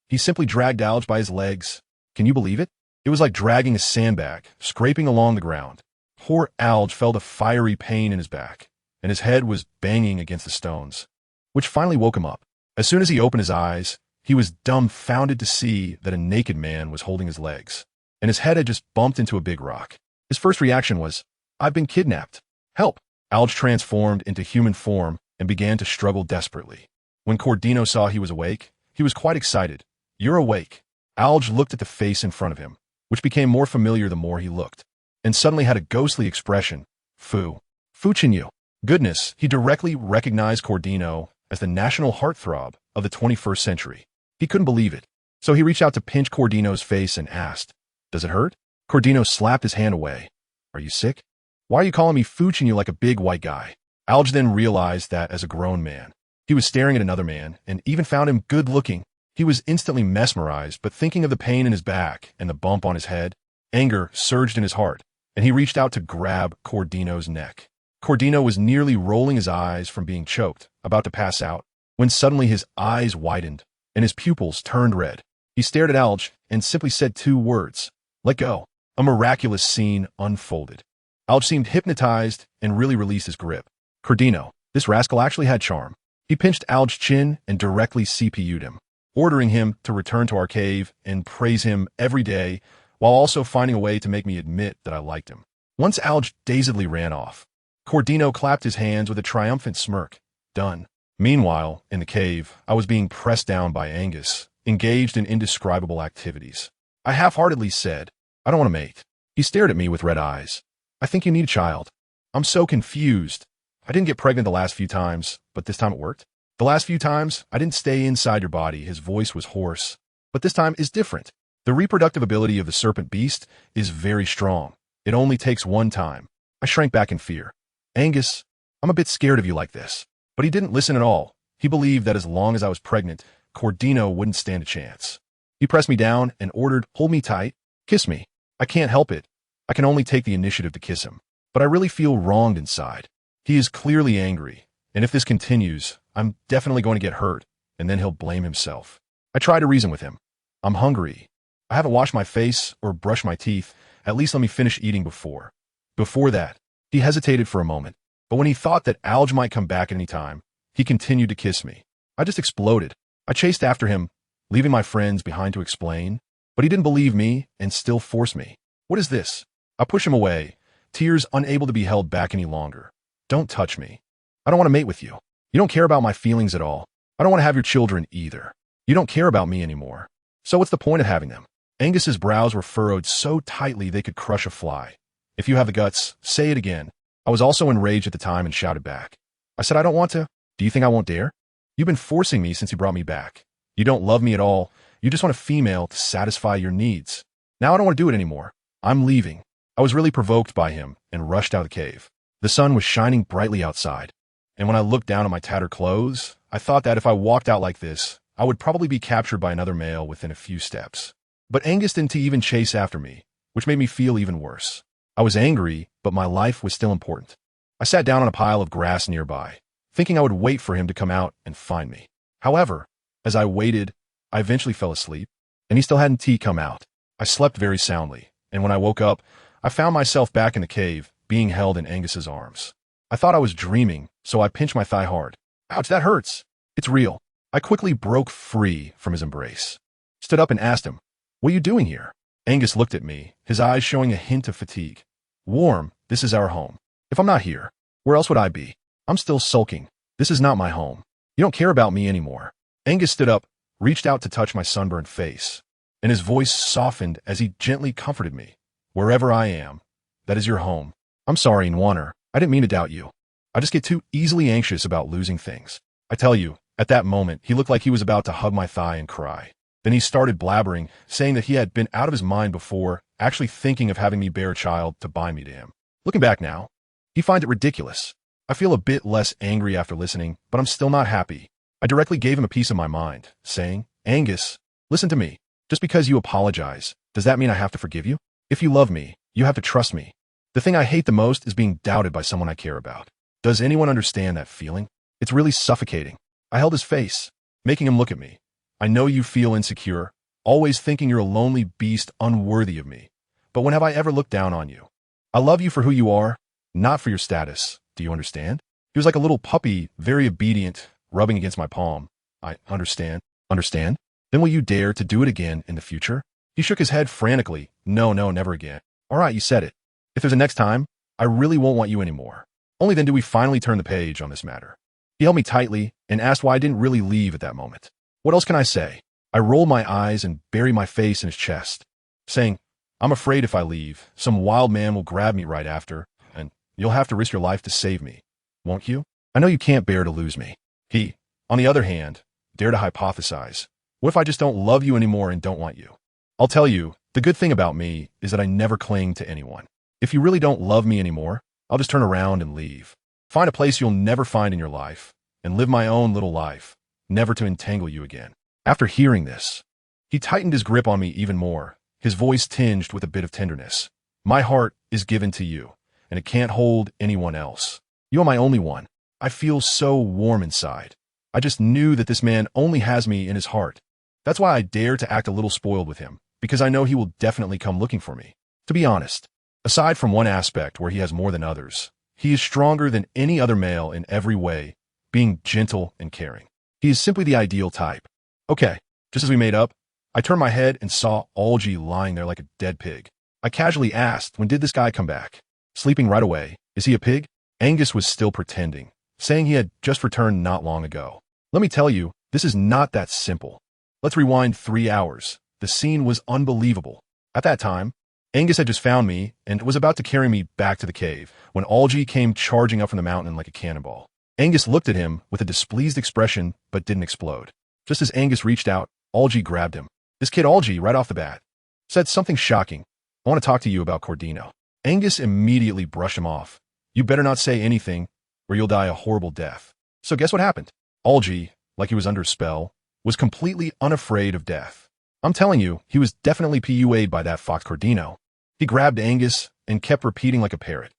he simply dragged Alge by his legs. Can you believe it? It was like dragging a sandbag, scraping along the ground. Poor Alge felt a fiery pain in his back, and his head was banging against the stones, which finally woke him up. As soon as he opened his eyes, he was dumbfounded to see that a naked man was holding his legs, and his head had just bumped into a big rock. His first reaction was, I've been kidnapped. Help! Alge transformed into human form and began to struggle desperately. When Cordino saw he was awake, he was quite excited. You're awake. Alge looked at the face in front of him, which became more familiar the more he looked, and suddenly had a ghostly expression. Fu. Fuchin you. Goodness, he directly recognized Cordino as the national heartthrob of the 21st century. He couldn't believe it, so he reached out to pinch Cordino's face and asked, "Does it hurt?" Cordino slapped his hand away. "Are you sick? Why are you calling me fooching you like a big white guy?" Alj then realized that as a grown man, he was staring at another man and even found him good-looking. He was instantly mesmerized, but thinking of the pain in his back and the bump on his head, anger surged in his heart, and he reached out to grab Cordino's neck. Cordino was nearly rolling his eyes from being choked, about to pass out, when suddenly his eyes widened and his pupils turned red. He stared at Alj and simply said 2 words, "Let go." A miraculous scene unfolded. Alj seemed hypnotized and really released his grip. Cordino, this rascal actually had charm. He pinched Alj's chin and directly CPU'd him, ordering him to return to our cave and praise him every day, while also finding a way to make me admit that I liked him. Once Alj dazedly ran off, Cordino clapped his hands with a triumphant smirk. Done. Meanwhile, in the cave, I was being pressed down by Angus, engaged in indescribable activities. I half-heartedly said, "I don't want to mate." He stared at me with red eyes. "I think you need a child." I'm so confused. I didn't get pregnant the last few times, but this time it worked. The last few times, I didn't stay inside your body. His voice was hoarse. But this time is different. The reproductive ability of the serpent beast is very strong. It only takes one time. I shrank back in fear. "Angus, I'm a bit scared of you like this." But he didn't listen at all. He believed that as long as I was pregnant, Cordino wouldn't stand a chance. He pressed me down and ordered, "Hold me tight. Kiss me." I can't help it. I can only take the initiative to kiss him. But I really feel wronged inside. He is clearly angry, and if this continues, I'm definitely going to get hurt, and then he'll blame himself. I try to reason with him. "I'm hungry. I haven't washed my face or brushed my teeth. At least let me finish eating before." Before that, he hesitated for a moment, but when he thought that Alj might come back at any time, he continued to kiss me. I just exploded. I chased after him, leaving my friends behind to explain, but he didn't believe me and still forced me. "What is this?" I push him away, tears unable to be held back any longer. "Don't touch me. I don't want to mate with you. You don't care about my feelings at all. I don't want to have your children either. You don't care about me anymore. So what's the point of having them?" Angus's brows were furrowed so tightly they could crush a fly. "If you have the guts, say it again." I was also enraged at the time and shouted back. I said, "I don't want to. Do you think I won't dare? You've been forcing me since you brought me back. You don't love me at all. You just want a female to satisfy your needs. Now I don't want to do it anymore. I'm leaving." I was really provoked by him and rushed out of the cave. The sun was shining brightly outside, and when I looked down at my tattered clothes, I thought that if I walked out like this, I would probably be captured by another male within a few steps. But Angus didn't even chase after me, which made me feel even worse. I was angry, but my life was still important. I sat down on a pile of grass nearby, thinking I would wait for him to come out and find me. However, as I waited, I eventually fell asleep, and he still hadn't come out. I slept very soundly, and when I woke up, I found myself back in the cave, being held in Angus's arms. I thought I was dreaming, so I pinched my thigh hard. "Ouch, that hurts." "It's real." I quickly broke free from his embrace, stood up and asked him, "What are you doing here?" Angus looked at me, his eyes showing a hint of fatigue. "Warm, this is our home. If I'm not here, where else would I be? I'm still sulking. This is not my home. You don't care about me anymore." Angus stood up, reached out to touch my sunburned face, and his voice softened as he gently comforted me. "Wherever I am, that is your home. I'm sorry, Nwaner. I didn't mean to doubt you. I just get too easily anxious about losing things." I tell you, at that moment, he looked like he was about to hug my thigh and cry. Then he started blabbering, saying that he had been out of his mind before, actually thinking of having me bear a child to bind me to him. Looking back now, he finds it ridiculous. I feel a bit less angry after listening, but I'm still not happy. I directly gave him a piece of my mind, saying, "Angus, listen to me. Just because you apologize, does that mean I have to forgive you? If you love me, you have to trust me. The thing I hate the most is being doubted by someone I care about. Does anyone understand that feeling? It's really suffocating." I held his face, making him look at me. "I know you feel insecure, always thinking you're a lonely beast unworthy of me. But when have I ever looked down on you? I love you for who you are, not for your status. Do you understand?" He was like a little puppy, very obedient, rubbing against my palm. "I understand." "Understand? Then will you dare to do it again in the future?" He shook his head frantically. No, never again." "All right, you said it. If there's a next time, I really won't want you anymore. Only then do we finally turn the page on this matter." He held me tightly and asked why I didn't really leave at that moment. What else can I say? I rolled my eyes and buried my face in his chest, saying, "I'm afraid if I leave, some wild man will grab me right after, and you'll have to risk your life to save me. Won't you? I know you can't bear to lose me." He On the other hand, dare to hypothesize. What if I just don't love you anymore and don't want you? I'll tell you, the good thing about me is that I never cling to anyone. If you really don't love me anymore, I'll just turn around and leave. Find a place you'll never find in your life, and live my own little life, never to entangle you again. After hearing this, he tightened his grip on me even more, his voice tinged with a bit of tenderness. My heart is given to you, and it can't hold anyone else. You are my only one. I feel so warm inside. I just knew that this man only has me in his heart. That's why I dare to act a little spoiled with him, because I know he will definitely come looking for me. To be honest, aside from one aspect where he has more than others, he is stronger than any other male in every way, being gentle and caring. He is simply the ideal type. Okay, just as we made up, I turned my head and saw Algie lying there like a dead pig. I casually asked, when did this guy come back? Sleeping right away. Is he a pig? Angus was still pretending, saying he had just returned not long ago. Let me tell you, this is not that simple. Let's rewind 3 hours. The scene was unbelievable. At that time, Angus had just found me and was about to carry me back to the cave when Algie came charging up from the mountain like a cannonball. Angus looked at him with a displeased expression but didn't explode. Just as Angus reached out, Algie grabbed him. This kid Algie, right off the bat, said something shocking. I want to talk to you about Cordino. Angus immediately brushed him off. You better not say anything, or you'll die a horrible death. So guess what happened? Algie, like he was under a spell, was completely unafraid of death. I'm telling you, he was definitely PUA'd by that fox Cordino. He grabbed Angus and kept repeating like a parrot.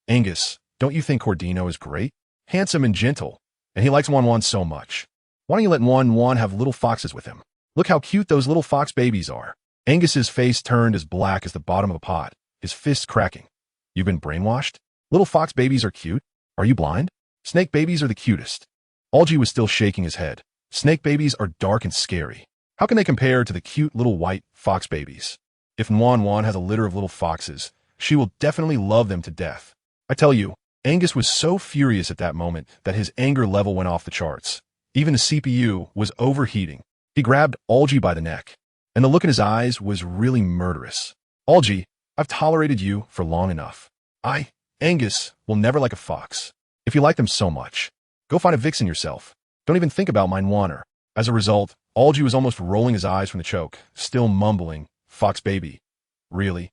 Angus, don't you think Cordino is great? Handsome and gentle, and he likes Wan so much. Why don't you let Wan have little foxes with him? Look how cute those little fox babies are. Angus's face turned as black as the bottom of a pot, his fists cracking. You've been brainwashed? Little fox babies are cute? Are you blind? Snake babies are the cutest. Algie was still shaking his head. Snake babies are dark and scary. How can they compare to the cute little white fox babies? If Wan has a litter of little foxes, she will definitely love them to death. I tell you, Angus was so furious at that moment that his anger level went off the charts. Even the CPU was overheating. He grabbed Algie by the neck, and the look in his eyes was really murderous. Algie, I've tolerated you for long enough. Angus, will never like a fox. If you like them so much, go find a vixen yourself. Don't even think about mine Wanner. As a result, Algie was almost rolling his eyes from the choke, still mumbling, Fox baby. Really?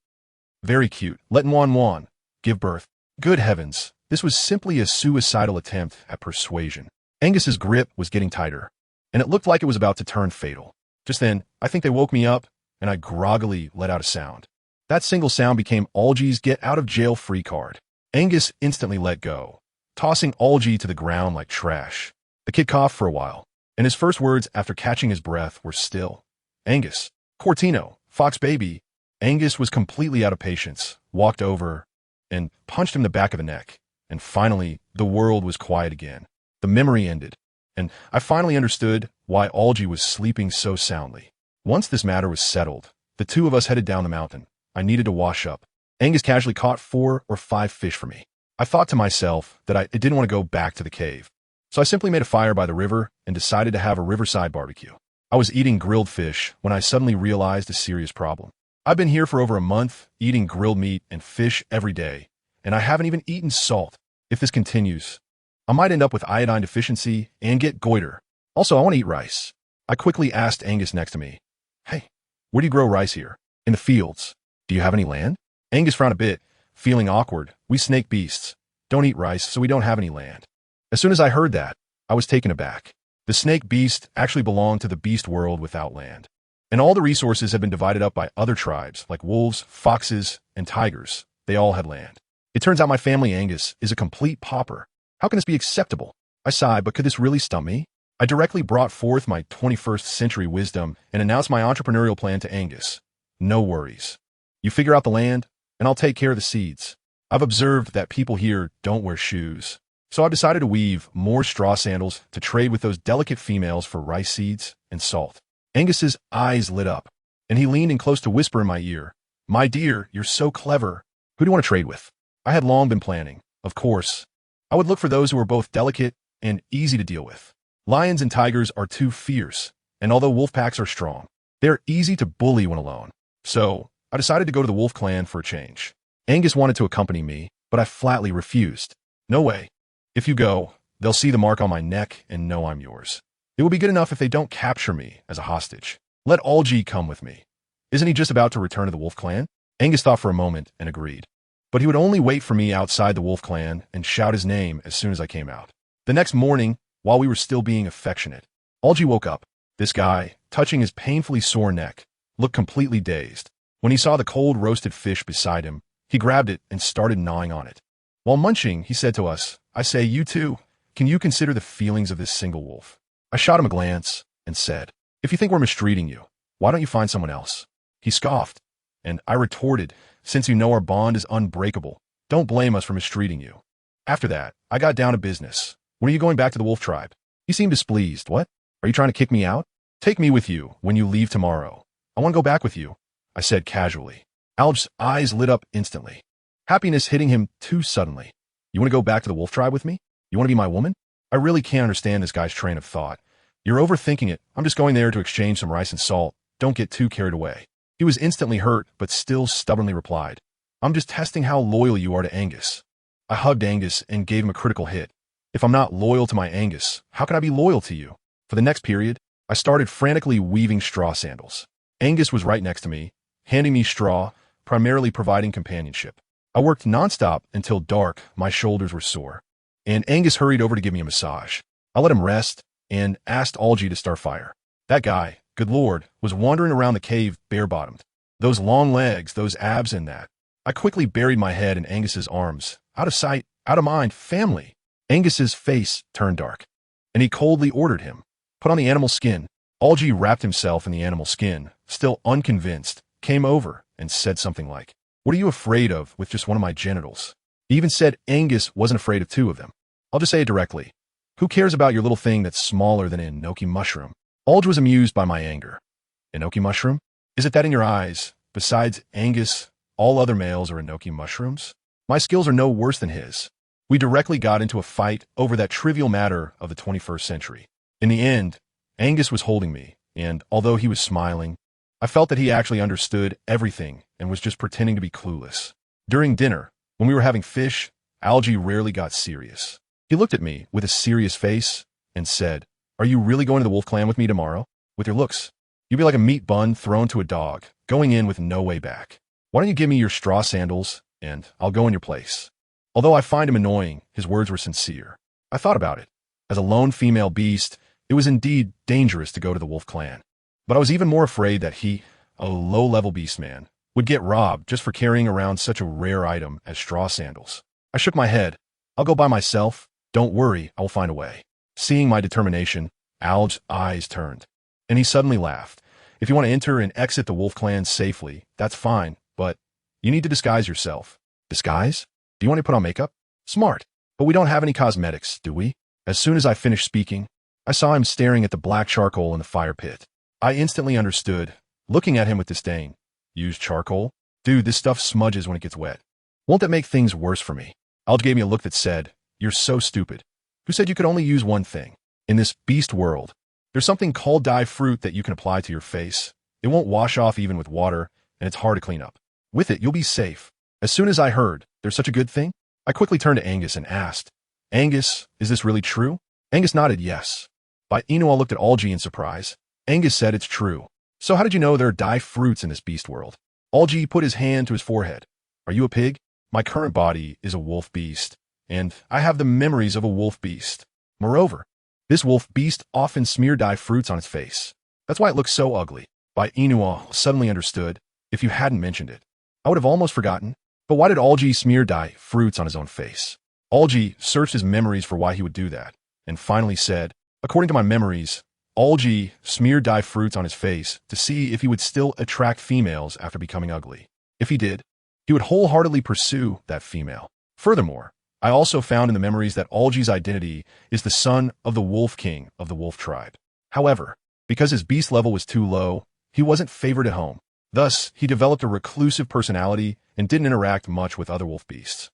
Very cute. Let Wan give birth. Good heavens, this was simply a suicidal attempt at persuasion. Angus's grip was getting tighter, and it looked like it was about to turn fatal. Just then, I think they woke me up, and I groggily let out a sound. That single sound became Algie's get-out-of-jail-free card. Angus instantly let go, tossing Algie to the ground like trash. The kid coughed for a while, and his first words after catching his breath were still, Angus, Cordino, Fox baby. Angus was completely out of patience, walked over, and punched him in the back of the neck. And finally, the world was quiet again. The memory ended, and I finally understood why Algie was sleeping so soundly. Once this matter was settled, the two of us headed down the mountain. I needed to wash up. Angus casually caught 4 or 5 fish for me. I thought to myself that I didn't want to go back to the cave. So I simply made a fire by the river and decided to have a riverside barbecue. I was eating grilled fish when I suddenly realized a serious problem. I've been here for over a month, eating grilled meat and fish every day, and I haven't even eaten salt. If this continues, I might end up with iodine deficiency and get goiter. Also, I want to eat rice. I quickly asked Angus next to me, Hey, where do you grow rice here? In the fields. Do you have any land? Angus frowned a bit, feeling awkward. We snake beasts don't eat rice, so we don't have any land. As soon as I heard that, I was taken aback. The snake beast actually belonged to the beast world without land. And all the resources had been divided up by other tribes, like wolves, foxes, and tigers. They all had land. It turns out my family Angus is a complete pauper. How can this be acceptable? I sighed, but could this really stump me? I directly brought forth my 21st century wisdom and announced my entrepreneurial plan to Angus. No worries. You figure out the land, and I'll take care of the seeds. I've observed that people here don't wear shoes. So I've decided to weave more straw sandals to trade with those delicate females for rice seeds and salt. Angus's eyes lit up, and he leaned in close to whisper in my ear, My dear, you're so clever. Who do you want to trade with? I had long been planning. Of course, I would look for those who were both delicate and easy to deal with. Lions and tigers are too fierce, and although wolf packs are strong, they're easy to bully when alone. So I decided to go to the wolf clan for a change. Angus wanted to accompany me, but I flatly refused. No way. If you go, they'll see the mark on my neck and know I'm yours. It will be good enough if they don't capture me as a hostage. Let Algi come with me. Isn't he just about to return to the wolf clan? Angus thought for a moment and agreed. But he would only wait for me outside the wolf clan and shout his name as soon as I came out. The next morning, while we were still being affectionate, Algi woke up. This guy, touching his painfully sore neck, looked completely dazed. When he saw the cold roasted fish beside him, he grabbed it and started gnawing on it. While munching, he said to us, "I say, you too, can you consider the feelings of this single wolf?" I shot him a glance and said, "If you think we're mistreating you, why don't you find someone else?" He scoffed, and I retorted, "Since you know our bond is unbreakable, don't blame us for mistreating you." After that, I got down to business. "When are you going back to the wolf tribe?" He seemed displeased. "What? Are you trying to kick me out?" "Take me with you when you leave tomorrow." "I want to go back with you," I said casually. Alg's eyes lit up instantly, happiness hitting him too suddenly. "You want to go back to the wolf tribe with me? You want to be my woman?" I really can't understand this guy's train of thought. "You're overthinking it. I'm just going there to exchange some rice and salt. Don't get too carried away." He was instantly hurt, but still stubbornly replied, "I'm just testing how loyal you are to Angus." I hugged Angus and gave him a critical hit. "If I'm not loyal to my Angus, how can I be loyal to you?" For the next period, I started frantically weaving straw sandals. Angus was right next to me, handing me straw, primarily providing companionship. I worked nonstop until dark. My shoulders were sore, and Angus hurried over to give me a massage. I let him rest and asked Algi to start fire. That guy, good lord, was wandering around the cave bare-bottomed. Those long legs, those abs and that. I quickly buried my head in Angus's arms. Out of sight, out of mind, family. Angus's face turned dark, and he coldly ordered him, "Put on the animal skin." Algi wrapped himself in the animal skin, still unconvinced, came over and said something like, "What are you afraid of with just one of my genitals?" He even said Angus wasn't afraid of two of them. I'll just say it directly. Who cares about your little thing that's smaller than an enoki mushroom? Algi was amused by my anger. Enoki mushroom? Is it that in your eyes? Besides Angus, all other males are enoki mushrooms? My skills are no worse than his. We directly got into a fight over that trivial matter of the 21st century. In the end, Angus was holding me, and although he was smiling, I felt that he actually understood everything and was just pretending to be clueless. During dinner, when we were having fish, Algi rarely got serious. He looked at me with a serious face and said, "Are you really going to the wolf clan with me tomorrow? With your looks, you'd be like a meat bun thrown to a dog, going in with no way back. Why don't you give me your straw sandals, and I'll go in your place?" Although I find him annoying, his words were sincere. I thought about it. As a lone female beast, it was indeed dangerous to go to the wolf clan. But I was even more afraid that he, a low-level beast man, would get robbed just for carrying around such a rare item as straw sandals. I shook my head. "I'll go by myself. Don't worry, I will find a way." Seeing my determination, Alg's eyes turned, and he suddenly laughed. "If you want to enter and exit the wolf clan safely, that's fine, but you need to disguise yourself." "Disguise? Do you want to put on makeup?" "Smart. But we don't have any cosmetics, do we?" As soon as I finished speaking, I saw him staring at the black charcoal in the fire pit. I instantly understood, looking at him with disdain. "Use charcoal? Dude, this stuff smudges when it gets wet. Won't that make things worse for me?" Alg gave me a look that said, "You're so stupid. Who said you could only use one thing? In this beast world, there's something called dye fruit that you can apply to your face. It won't wash off even with water, and it's hard to clean up. With it, you'll be safe." As soon as I heard, "There's such a good thing," I quickly turned to Angus and asked, "Angus, is this really true?" Angus nodded yes. Bai Yina looked at Algi in surprise. Angus said, "It's true. So how did you know there are dye fruits in this beast world?" Algi put his hand to his forehead. "Are you a pig? My current body is a wolf beast, and I have the memories of a wolf beast. Moreover, this wolf beast often smeared dye fruits on its face. That's why it looks so ugly." Bai Yina suddenly understood. If you hadn't mentioned it, I would have almost forgotten. But why did Algi smear dye fruits on his own face? Algi searched his memories for why he would do that, and finally said, "According to my memories, Algi smeared dye fruits on his face to see if he would still attract females after becoming ugly. If he did, he would wholeheartedly pursue that female. Furthermore, I also found in the memories that Algi's identity is the son of the Wolf King of the Wolf Tribe. However, because his beast level was too low, he wasn't favored at home. Thus, he developed a reclusive personality and didn't interact much with other wolf beasts.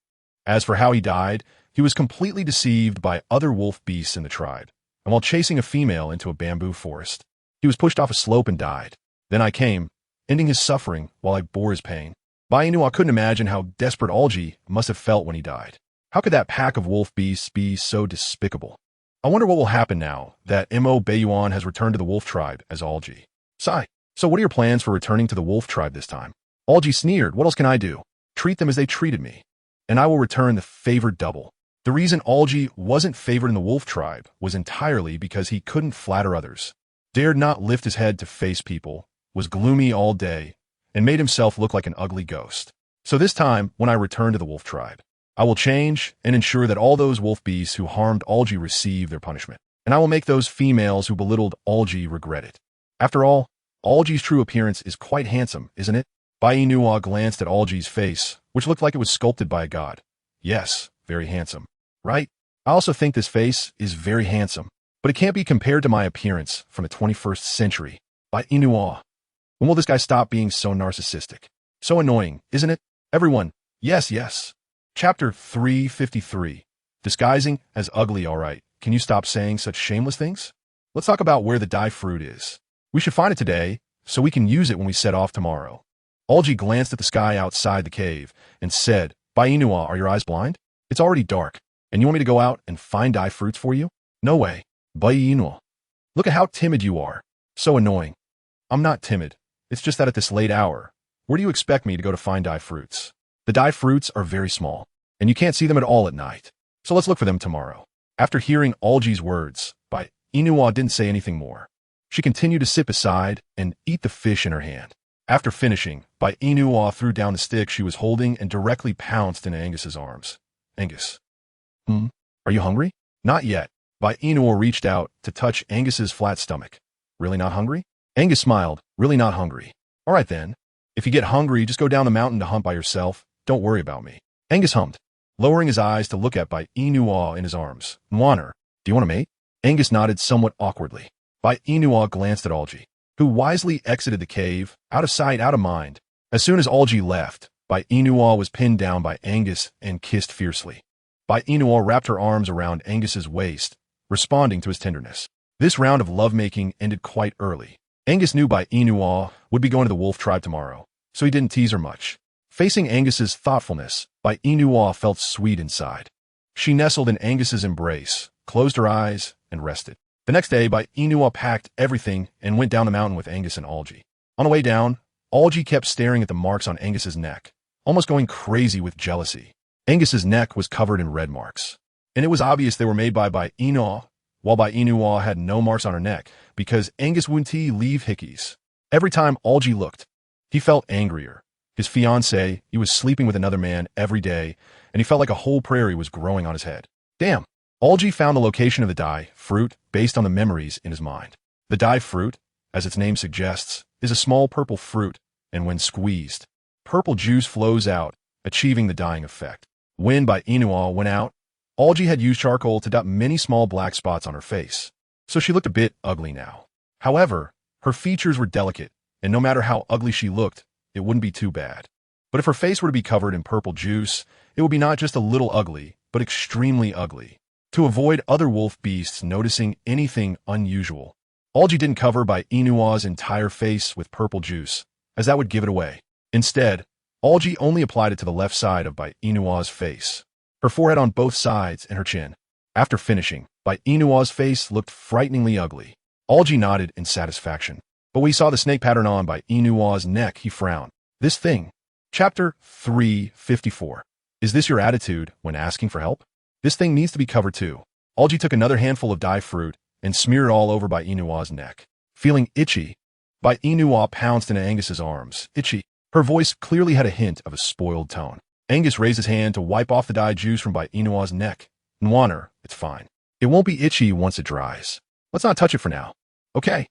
As for how he died, he was completely deceived by other wolf beasts in the tribe, and while chasing a female into a bamboo forest, he was pushed off a slope and died. Then I came, ending his suffering while I bore his pain. Bai Yina couldn't imagine how desperate Algi must have felt when he died. How could that pack of wolf beasts be so despicable? I wonder what will happen now that Bai Yina has returned to the wolf tribe as Algi. Sigh. So what are your plans for returning to the wolf tribe this time? Algi sneered. What else can I do? Treat them as they treated me, and I will return the favor double. The reason Algi wasn't favored in the wolf tribe was entirely because he couldn't flatter others, dared not lift his head to face people, was gloomy all day, and made himself look like an ugly ghost. So this time, when I return to the wolf tribe, I will change and ensure that all those wolf beasts who harmed Algi receive their punishment, and I will make those females who belittled Algi regret it. After all, Algi's true appearance is quite handsome, isn't it? Bai Yina glanced at Algi's face, which looked like it was sculpted by a god. Yes, very handsome. Right? I also think this face is very handsome, but it can't be compared to my appearance from the 21st century. Bai Yina. When will this guy stop being so narcissistic? So annoying, isn't it? Everyone, yes, yes. Chapter 353. Disguising as ugly, alright. Can you stop saying such shameless things? Let's talk about where the dye fruit is. We should find it today, so we can use it when we set off tomorrow. Algi glanced at the sky outside the cave and said, Bai Yina, are your eyes blind? It's already dark, and you want me to go out and find dye fruits for you? No way. Bai Yina. Look at how timid you are. So annoying. I'm not timid. It's just that at this late hour, where do you expect me to go to find dye fruits? The dye fruits are very small, and you can't see them at all at night. So let's look for them tomorrow. After hearing Algi's words, Bai Yina didn't say anything more. She continued to sit beside and eat the fish in her hand. After finishing, Bai Yina threw down the stick she was holding and directly pounced into Angus's arms. Angus. Are you hungry? Not yet. Bai Yina reached out to touch Angus's flat stomach. Really not hungry? Angus smiled. Really not hungry. All right then. If you get hungry, just go down the mountain to hunt by yourself. Don't worry about me. Angus hummed, lowering his eyes to look at Bai Yina in his arms. Nwaner, do you want to mate? Angus nodded somewhat awkwardly. Bai Yina glanced at Algi, who wisely exited the cave, out of sight, out of mind. As soon as Algi left, Bai Yina was pinned down by Angus and kissed fiercely. Bai Yina wrapped her arms around Angus's waist, responding to his tenderness. This round of lovemaking ended quite early. Angus knew Bai Yina would be going to the wolf tribe tomorrow, so he didn't tease her much. Facing Angus's thoughtfulness, Bai Yina felt sweet inside. She nestled in Angus's embrace, closed her eyes, and rested. The next day, Bai Yina packed everything and went down the mountain with Angus and Algi. On the way down, Algi kept staring at the marks on Angus's neck, almost going crazy with jealousy. Angus's neck was covered in red marks, and it was obvious they were made by Bai Yina, while Bai Yina had no marks on her neck because Angus wouldn't leave hickeys. Every time Algi looked, he felt angrier. His fiancée, he was sleeping with another man every day, and he felt like a whole prairie was growing on his head. Damn. Algi found the location of the dye fruit based on the memories in his mind. The dye fruit, as its name suggests, is a small purple fruit, and when squeezed, purple juice flows out, achieving the dyeing effect. When Bai Yina went out, Algi had used charcoal to dot many small black spots on her face, so she looked a bit ugly now. However, her features were delicate, and no matter how ugly she looked, it wouldn't be too bad. But if her face were to be covered in purple juice, it would be not just a little ugly, but extremely ugly. To avoid other wolf beasts noticing anything unusual, Algi didn't cover Bai Yina's entire face with purple juice, as that would give it away. Instead, Algi only applied it to the left side of Bai Yina's face, her forehead on both sides, and her chin. After finishing, Bai Yina's face looked frighteningly ugly. Algi nodded in satisfaction, but when he saw the snake pattern on Bai Yina's neck, he frowned. This thing. Chapter 354. Is this your attitude when asking for help? This thing needs to be covered too. Algi took another handful of dye fruit and smeared it all over Bai Yina's neck. Feeling itchy, Bai Yina pounced into Angus's arms. Itchy. Her voice clearly had a hint of a spoiled tone. Angus raised his hand to wipe off the dye juice from Bai Yina's neck. Nwaner, it's fine. It won't be itchy once it dries. Let's not touch it for now. Okay.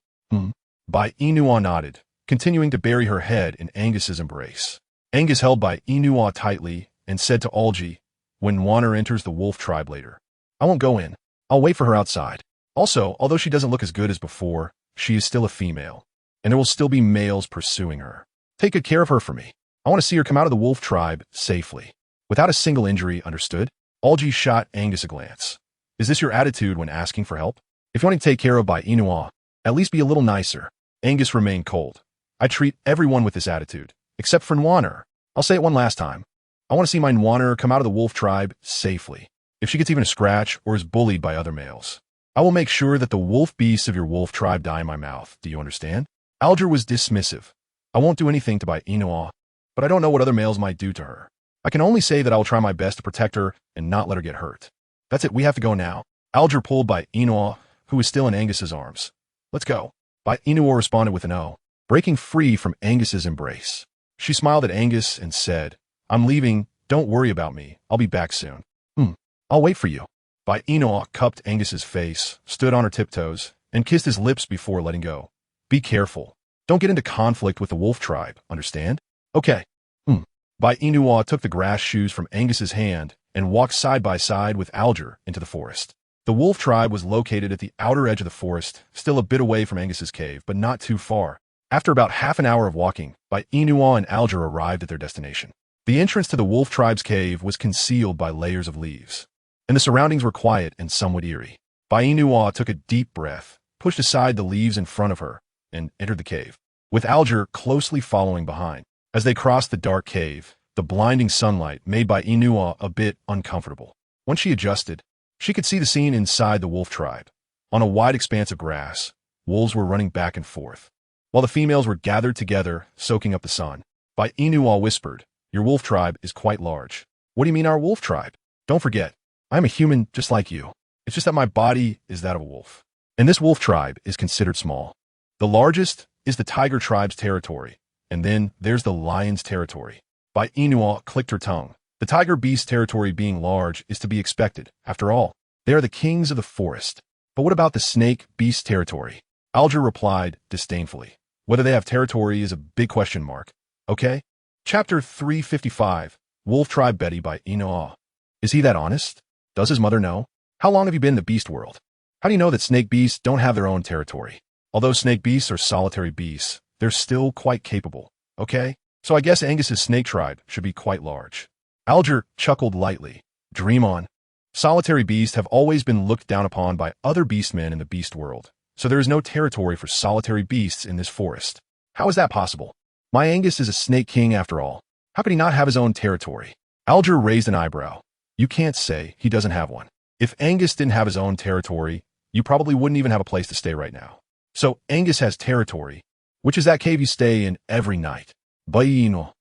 Bai Yina nodded, continuing to bury her head in Angus's embrace. Angus held Bai Yina tightly and said to Algi, when Nwaner enters the wolf tribe later, I won't go in. I'll wait for her outside. Also, although she doesn't look as good as before, she is still a female, and there will still be males pursuing her. Take good care of her for me. I want to see her come out of the wolf tribe safely, without a single injury, understood? Algi shot Angus a glance. Is this your attitude when asking for help? If you want to take care of Bai Yina, at least be a little nicer. Angus remained cold. I treat everyone with this attitude, except for Nwaner. I'll say it one last time. I want to see my Nwaner come out of the wolf tribe safely, if she gets even a scratch or is bullied by other males. I will make sure that the wolf beasts of your wolf tribe die in my mouth. Do you understand? Alger was dismissive. I won't do anything to Bai Yina, but I don't know what other males might do to her. I can only say that I will try my best to protect her and not let her get hurt. That's it, we have to go now. Alger pulled Bai Yina, who was still in Angus's arms. Let's go. Bai Yina responded with an O, breaking free from Angus's embrace. She smiled at Angus and said, I'm leaving, don't worry about me, I'll be back soon. I'll wait for you. Bai Yina cupped Angus's face, stood on her tiptoes, and kissed his lips before letting go. Be careful. Don't get into conflict with the wolf tribe, understand? Okay. Bai Yina took the grass shoes from Angus's hand and walked side by side with Alger into the forest. The wolf tribe was located at the outer edge of the forest, still a bit away from Angus's cave, but not too far. After about half an hour of walking, Bai Yina and Alger arrived at their destination. The entrance to the wolf tribe's cave was concealed by layers of leaves, and the surroundings were quiet and somewhat eerie. Bai Yina took a deep breath, pushed aside the leaves in front of her, and entered the cave, with Alger closely following behind. As they crossed the dark cave, the blinding sunlight made Bai Yina a bit uncomfortable. Once she adjusted, she could see the scene inside the wolf tribe. On a wide expanse of grass, wolves were running back and forth, while the females were gathered together, soaking up the sun. Bai Yina whispered, Your wolf tribe is quite large. What do you mean our wolf tribe? Don't forget, I'm a human just like you. It's just that my body is that of a wolf. And this wolf tribe is considered small. The largest is the tiger tribe's territory, and then there's the lion's territory. Bai Yina clicked her tongue. The tiger beast territory being large is to be expected. After all, they are the kings of the forest. But what about the snake beast territory? Alger replied disdainfully. Whether they have territory is a big question mark. Okay? Chapter 355, Wolf Tribe Betty Bai Yina. Is he that honest? Does his mother know? How long have you been in the beast world? How do you know that snake beasts don't have their own territory? Although snake beasts are solitary beasts, they're still quite capable. Okay? So I guess Angus's snake tribe should be quite large. Alger chuckled lightly. Dream on. Solitary beasts have always been looked down upon by other beastmen in the beast world, so there is no territory for solitary beasts in this forest. How is that possible? My Angus is a snake king after all. How could he not have his own territory? Alger raised an eyebrow. You can't say he doesn't have one. If Angus didn't have his own territory, you probably wouldn't even have a place to stay right now. So Angus has territory, which is that cave you stay in every night. Bai Yina.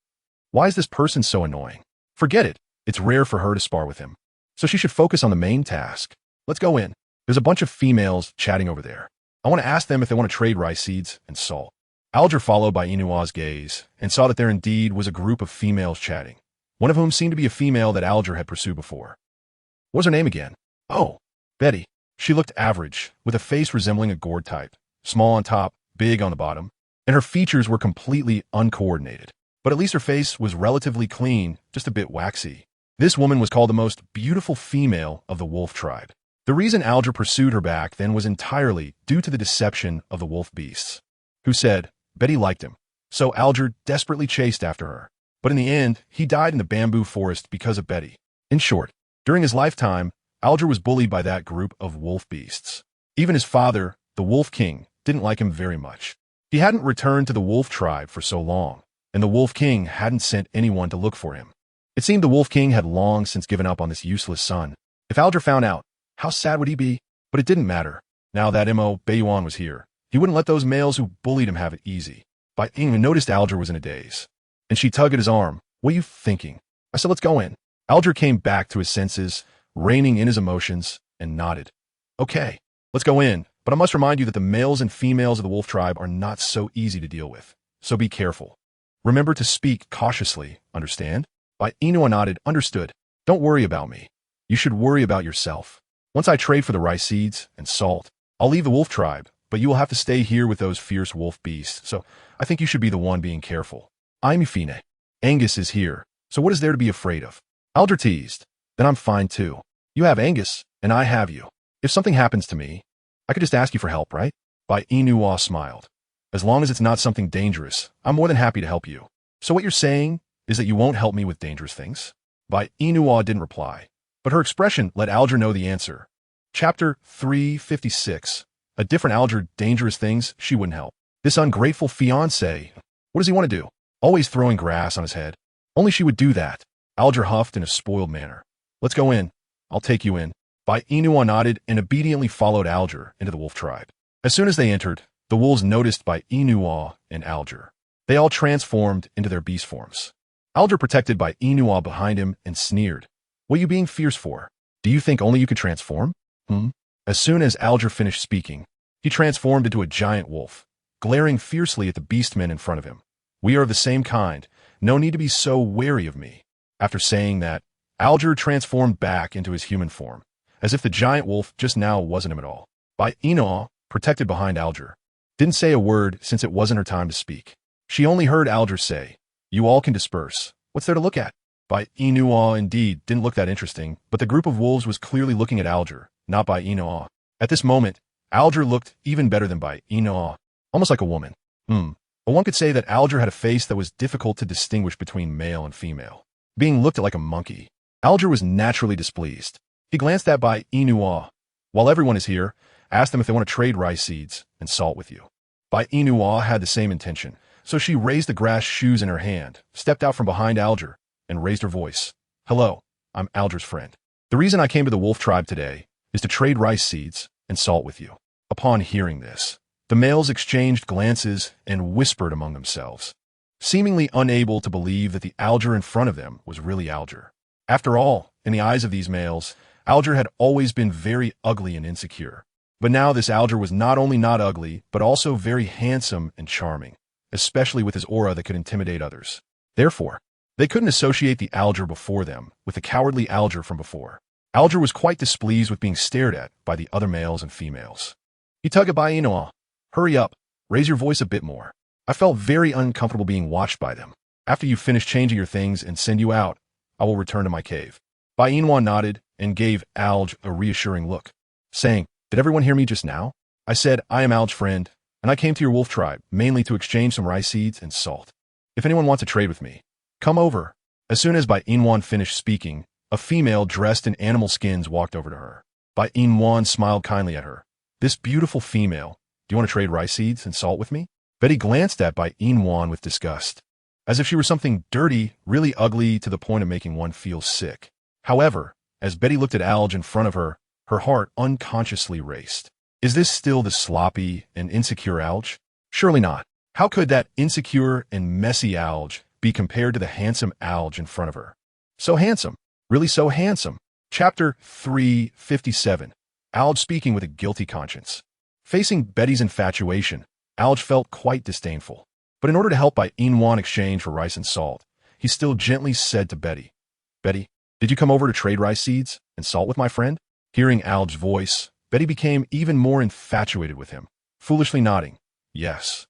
Why is this person so annoying? Forget it. It's rare for her to spar with him. So she should focus on the main task. Let's go in. There's a bunch of females chatting over there. I want to ask them if they want to trade rice seeds and salt. Alger followed Bai Yina's gaze and saw that there indeed was a group of females chatting, one of whom seemed to be a female that Alger had pursued before. What was her name again? Oh, Betty. She looked average, with a face resembling a gourd type, small on top, big on the bottom, and her features were completely uncoordinated. But at least her face was relatively clean, just a bit waxy. This woman was called the most beautiful female of the wolf tribe. The reason Alger pursued her back then was entirely due to the deception of the wolf beasts, who said Betty liked him. So Alger desperately chased after her. But in the end, he died in the bamboo forest because of Betty. In short, during his lifetime, Alger was bullied by that group of wolf beasts. Even his father, the Wolf King, didn't like him very much. He hadn't returned to the wolf tribe for so long, and the Wolf King hadn't sent anyone to look for him. It seemed the Wolf King had long since given up on this useless son. If Alger found out, how sad would he be? But it didn't matter. Now that Mo Bai Yuan was here, he wouldn't let those males who bullied him have it easy. Bai Yina noticed Alger was in a daze, and she tugged at his arm. What are you thinking? I said, let's go in. Alger came back to his senses, reining in his emotions, and nodded. Okay, let's go in, but I must remind you that the males and females of the wolf tribe are not so easy to deal with, so be careful. Remember to speak cautiously, understand? Bai Yina nodded. Understood. Don't worry about me. You should worry about yourself. Once I trade for the rice seeds and salt, I'll leave the wolf tribe, but you will have to stay here with those fierce wolf beasts, so I think you should be the one being careful. I'm Yufine. Angus is here, so what is there to be afraid of? Alger teased. Then I'm fine too. You have Angus, and I have you. If something happens to me, I could just ask you for help, right? Bai Yina smiled. As long as it's not something dangerous, I'm more than happy to help you. So what you're saying is that you won't help me with dangerous things? Bai Yina didn't reply, but her expression let Alger know the answer. Chapter 356. A different Alger. Dangerous things she wouldn't help. This ungrateful fiancé. What does he want to do? Always throwing grass on his head. Only she would do that. Alger huffed in a spoiled manner. Let's go in. I'll take you in. Bai Yina nodded and obediently followed Alger into the wolf tribe. As soon as they entered, the wolves noticed Bai Yina and Alger. They all transformed into their beast forms. Alger protected Bai Yina behind him and sneered. What are you being fierce for? Do you think only you could transform? As soon as Alger finished speaking, he transformed into a giant wolf, glaring fiercely at the beastmen in front of him. We are of the same kind. No need to be so wary of me. After saying that, Alger transformed back into his human form, as if the giant wolf just now wasn't him at all. Bai Yina, protected behind Alger, didn't say a word since it wasn't her time to speak. She only heard Alger say, "You all can disperse. What's there to look at?" Bai Yina indeed didn't look that interesting, but the group of wolves was clearly looking at Alger, not Bai Yina. At this moment, Alger looked even better than Bai Yina, almost like a woman. But one could say that Alger had a face that was difficult to distinguish between male and female. Being looked at like a monkey, Alger was naturally displeased. He glanced at Bai Yina. While everyone is here, ask them if they want to trade rice seeds and salt with you. Bai Yina had the same intention, so she raised the grass shoes in her hand, stepped out from behind Alger, and raised her voice. "Hello, I'm Alger's friend. The reason I came to the wolf tribe today is to trade rice seeds and salt with you." Upon hearing this, the males exchanged glances and whispered among themselves, seemingly unable to believe that the Alger in front of them was really Alger. After all, in the eyes of these males, Alger had always been very ugly and insecure. But now this Alger was not only not ugly, but also very handsome and charming, especially with his aura that could intimidate others. Therefore, they couldn't associate the Alger before them with the cowardly Alger from before. Alger was quite displeased with being stared at by the other males and females. He tugged at Bai Yina. "Hurry up, raise your voice a bit more. I felt very uncomfortable being watched by them. After you finish changing your things and send you out, I will return to my cave." Bai Yina nodded and gave Alge a reassuring look, saying, "Did everyone hear me just now? I said I am Alge's friend, and I came to your wolf tribe mainly to exchange some rice seeds and salt. If anyone wants to trade with me, come over." As soon as Bai Yina finished speaking, a female dressed in animal skins walked over to her. Bai Yina smiled kindly at her. "This beautiful female, do you want to trade rice seeds and salt with me?" Betty glanced at Bai Yina with disgust, as if she were something dirty, really ugly to the point of making one feel sick. However, as Betty looked at Alge in front of her, her heart unconsciously raced. Is this still the sloppy and insecure Alge? Surely not. How could that insecure and messy Alge be compared to the handsome Alge in front of her? So handsome. Really so handsome. Chapter 357. Alge speaking with a guilty conscience. Facing Betty's infatuation, Alge felt quite disdainful. But in order to help Bai Yina exchange for rice and salt, he still gently said to Betty, "Betty, did you come over to trade rice seeds and salt with my friend?" Hearing Alge's voice, Betty became even more infatuated with him, foolishly nodding, "Yes."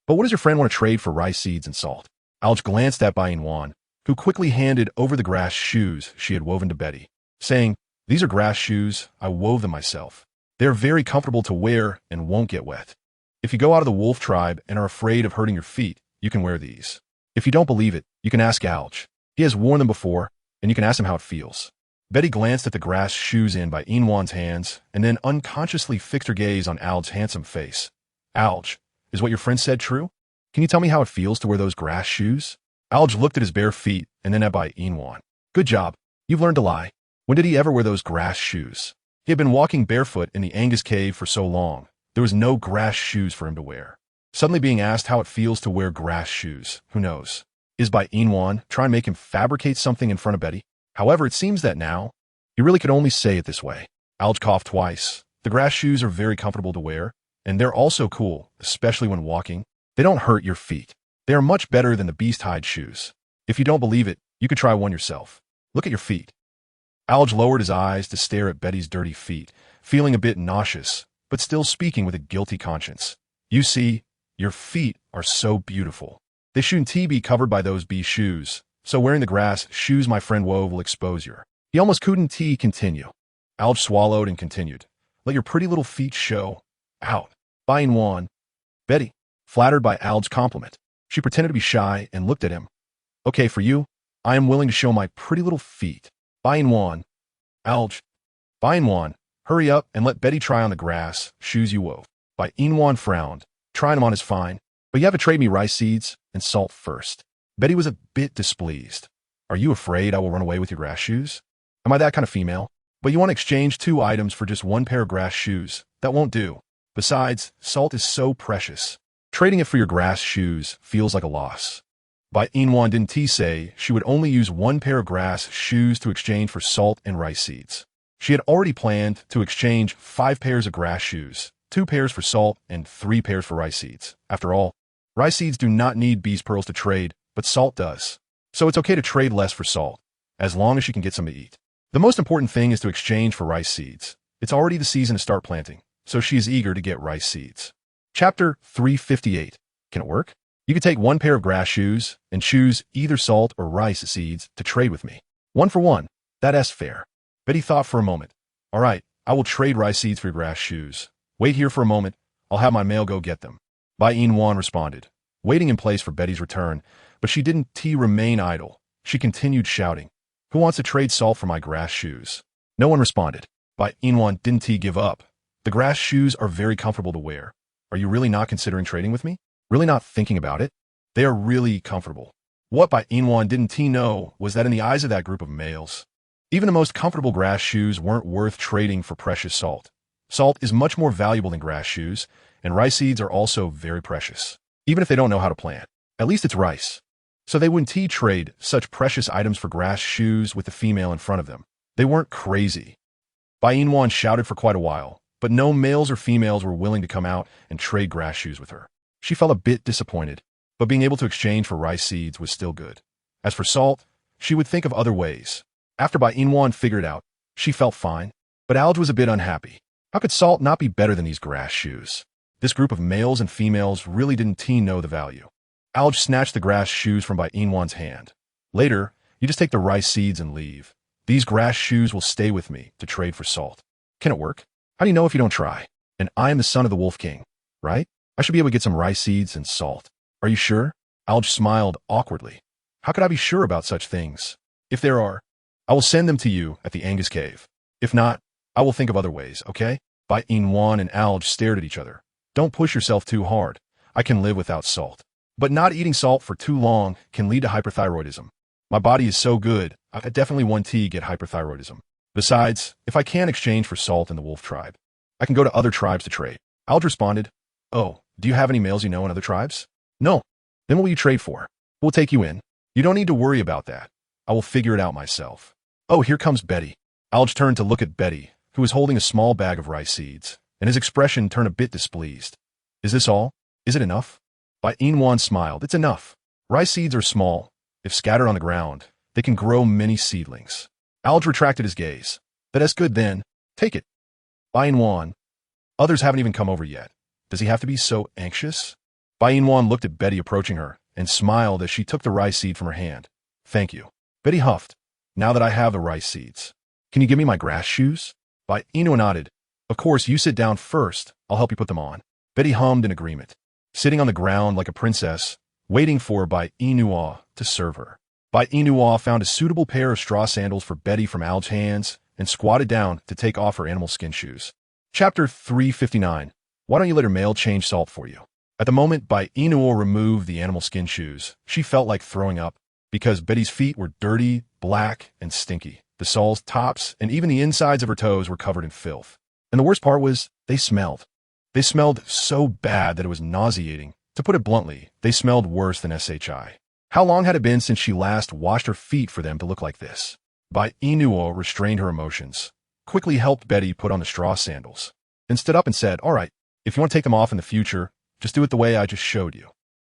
"But what does your friend want to trade for rice seeds and salt?" Alge glanced at Bai Yina, who quickly handed over the grass shoes she had woven to Betty, saying, "These are grass shoes. I wove them myself. They're very comfortable to wear and won't get wet. If you go out of the wolf tribe and are afraid of hurting your feet, you can wear these. If you don't believe it, you can ask Alge. He has worn them before, and you can ask him how it feels." Betty glanced at the grass shoes in Bai Yina's hands and then unconsciously fixed her gaze on Alge's handsome face. "Alge, is what your friend said true? Can you tell me how it feels to wear those grass shoes?" Alge looked at his bare feet and then at Bai Yina. "Good job. You've learned to lie. When did he ever wear those grass shoes?" He had been walking barefoot in the Angus cave for so long, there was no grass shoes for him to wear. Suddenly being asked how it feels to wear grass shoes, who knows? Is Bai Yina trying to make him fabricate something in front of Betty? However, it seems that now, he really could only say it this way. Alge coughed twice. The grass shoes are very comfortable to wear, and they're also cool, especially when walking. They don't hurt your feet. They are much better than the beast hide shoes. If you don't believe it, you could try one yourself. Look at your feet. Alge lowered his eyes to stare at Betty's dirty feet, feeling a bit nauseous, but still speaking with a guilty conscience. "You see, your feet are so beautiful. They shouldn't be covered by those bee shoes, so wearing the grass shoes my friend wove will expose your—" He almost couldn't continue. Alge swallowed and continued. "Let your pretty little feet show. Out." Bai Yina. Betty, flattered by Alge's compliment, she pretended to be shy and looked at him. "Okay, for you, I am willing to show my pretty little feet." Bai Yina. Alge. Bai Yina, hurry up and let Betty try on the grass shoes you wove. Bai Yina frowned. "Trying them on is fine, but you have to trade me rice seeds and salt first." Betty was a bit displeased. "Are you afraid I will run away with your grass shoes? Am I that kind of female?" But you want to exchange 2 items for just 1 pair of grass shoes. That won't do. Besides, salt is so precious. Trading it for your grass shoes feels like a loss. Bai Yina didn't say she would only use 1 pair of grass shoes to exchange for salt and rice seeds. She had already planned to exchange 5 pairs of grass shoes, 2 pairs for salt, and 3 pairs for rice seeds. After all, rice seeds do not need bees pearls to trade, but salt does. So it's okay to trade less for salt, as long as she can get some to eat. The most important thing is to exchange for rice seeds. It's already the season to start planting, so she is eager to get rice seeds. Chapter 358. Can it work? You could take 1 pair of grass shoes and choose either salt or rice seeds to trade with me. 1 for 1. That's fair. Betty thought for a moment. All right, I will trade rice seeds for your grass shoes. Wait here for a moment. I'll have my mail go get them. Bai Yina responded, waiting in place for Betty's return, but she didn't remain idle. She continued shouting, "Who wants to trade salt for my grass shoes?" No one responded. Bai Yina didn't give up. The grass shoes are very comfortable to wear. Are you really not considering trading with me? Really not thinking about it? They are really comfortable. What Bai Yina didn't know was that in the eyes of that group of males, even the most comfortable grass shoes weren't worth trading for precious salt. Salt is much more valuable than grass shoes, and rice seeds are also very precious. Even if they don't know how to plant, at least it's rice. So they wouldn't trade such precious items for grass shoes with the female in front of them. They weren't crazy. Bai Yina shouted for quite a while, but no males or females were willing to come out and trade grass shoes with her. She felt a bit disappointed, but being able to exchange for rice seeds was still good. As for salt, she would think of other ways. After Bai Yina figured it out, she felt fine, but Alge was a bit unhappy. How could salt not be better than these grass shoes? This group of males and females really didn't know the value. Alge snatched the grass shoes from Bai Yina's hand. Later, you just take the rice seeds and leave. These grass shoes will stay with me to trade for salt. Can it work? How do you know if you don't try? And I am the son of the Wolf King, right? I should be able to get some rice seeds and salt. Are you sure? Alge smiled awkwardly. How could I be sure about such things? If there are, I will send them to you at the Angus cave. If not, I will think of other ways, okay? Bai Yina and Alge stared at each other. Don't push yourself too hard. I can live without salt. But not eating salt for too long can lead to hyperthyroidism. My body is so good, I definitely want to get hyperthyroidism. Besides, if I can't exchange for salt in the wolf tribe, I can go to other tribes to trade. Alge responded, "Oh, do you have any males you know in other tribes?" "No." "Then what will you trade for?" "We'll take you in. You don't need to worry about that. I will figure it out myself." "Oh, here comes Betty." Alge turned to look at Betty, who was holding a small bag of rice seeds, and his expression turned a bit displeased. "Is this all? Is it enough?" Bai Yina smiled. "It's enough. Rice seeds are small. If scattered on the ground, they can grow many seedlings." Alge retracted his gaze. "That's good then. Take it." Bai Yina. "Others haven't even come over yet. Does he have to be so anxious?" Bai Yina looked at Betty approaching her and smiled as she took the rice seed from her hand. "Thank you." Betty huffed. "Now that I have the rice seeds, can you give me my grass shoes?" Bai Yina nodded. "Of course, you sit down first. I'll help you put them on." Betty hummed in agreement, sitting on the ground like a princess, waiting for Bai Yina to serve her. Bai Yina found a suitable pair of straw sandals for Betty from Alge's hands and squatted down to take off her animal skin shoes. Chapter 359. Why don't you let her male change salt for you? At the moment Bai Yina removed the animal skin shoes, she felt like throwing up because Betty's feet were dirty, black, and stinky. The soles, tops, and even the insides of her toes were covered in filth. And the worst part was, they smelled. They smelled so bad that it was nauseating. To put it bluntly, they smelled worse than SHI. How long had it been since she last washed her feet for them to look like this? Bai Yina restrained her emotions, quickly helped Betty put on the straw sandals, then stood up and said, "All right, if you want to take them off in the future, just do it the way I just showed you."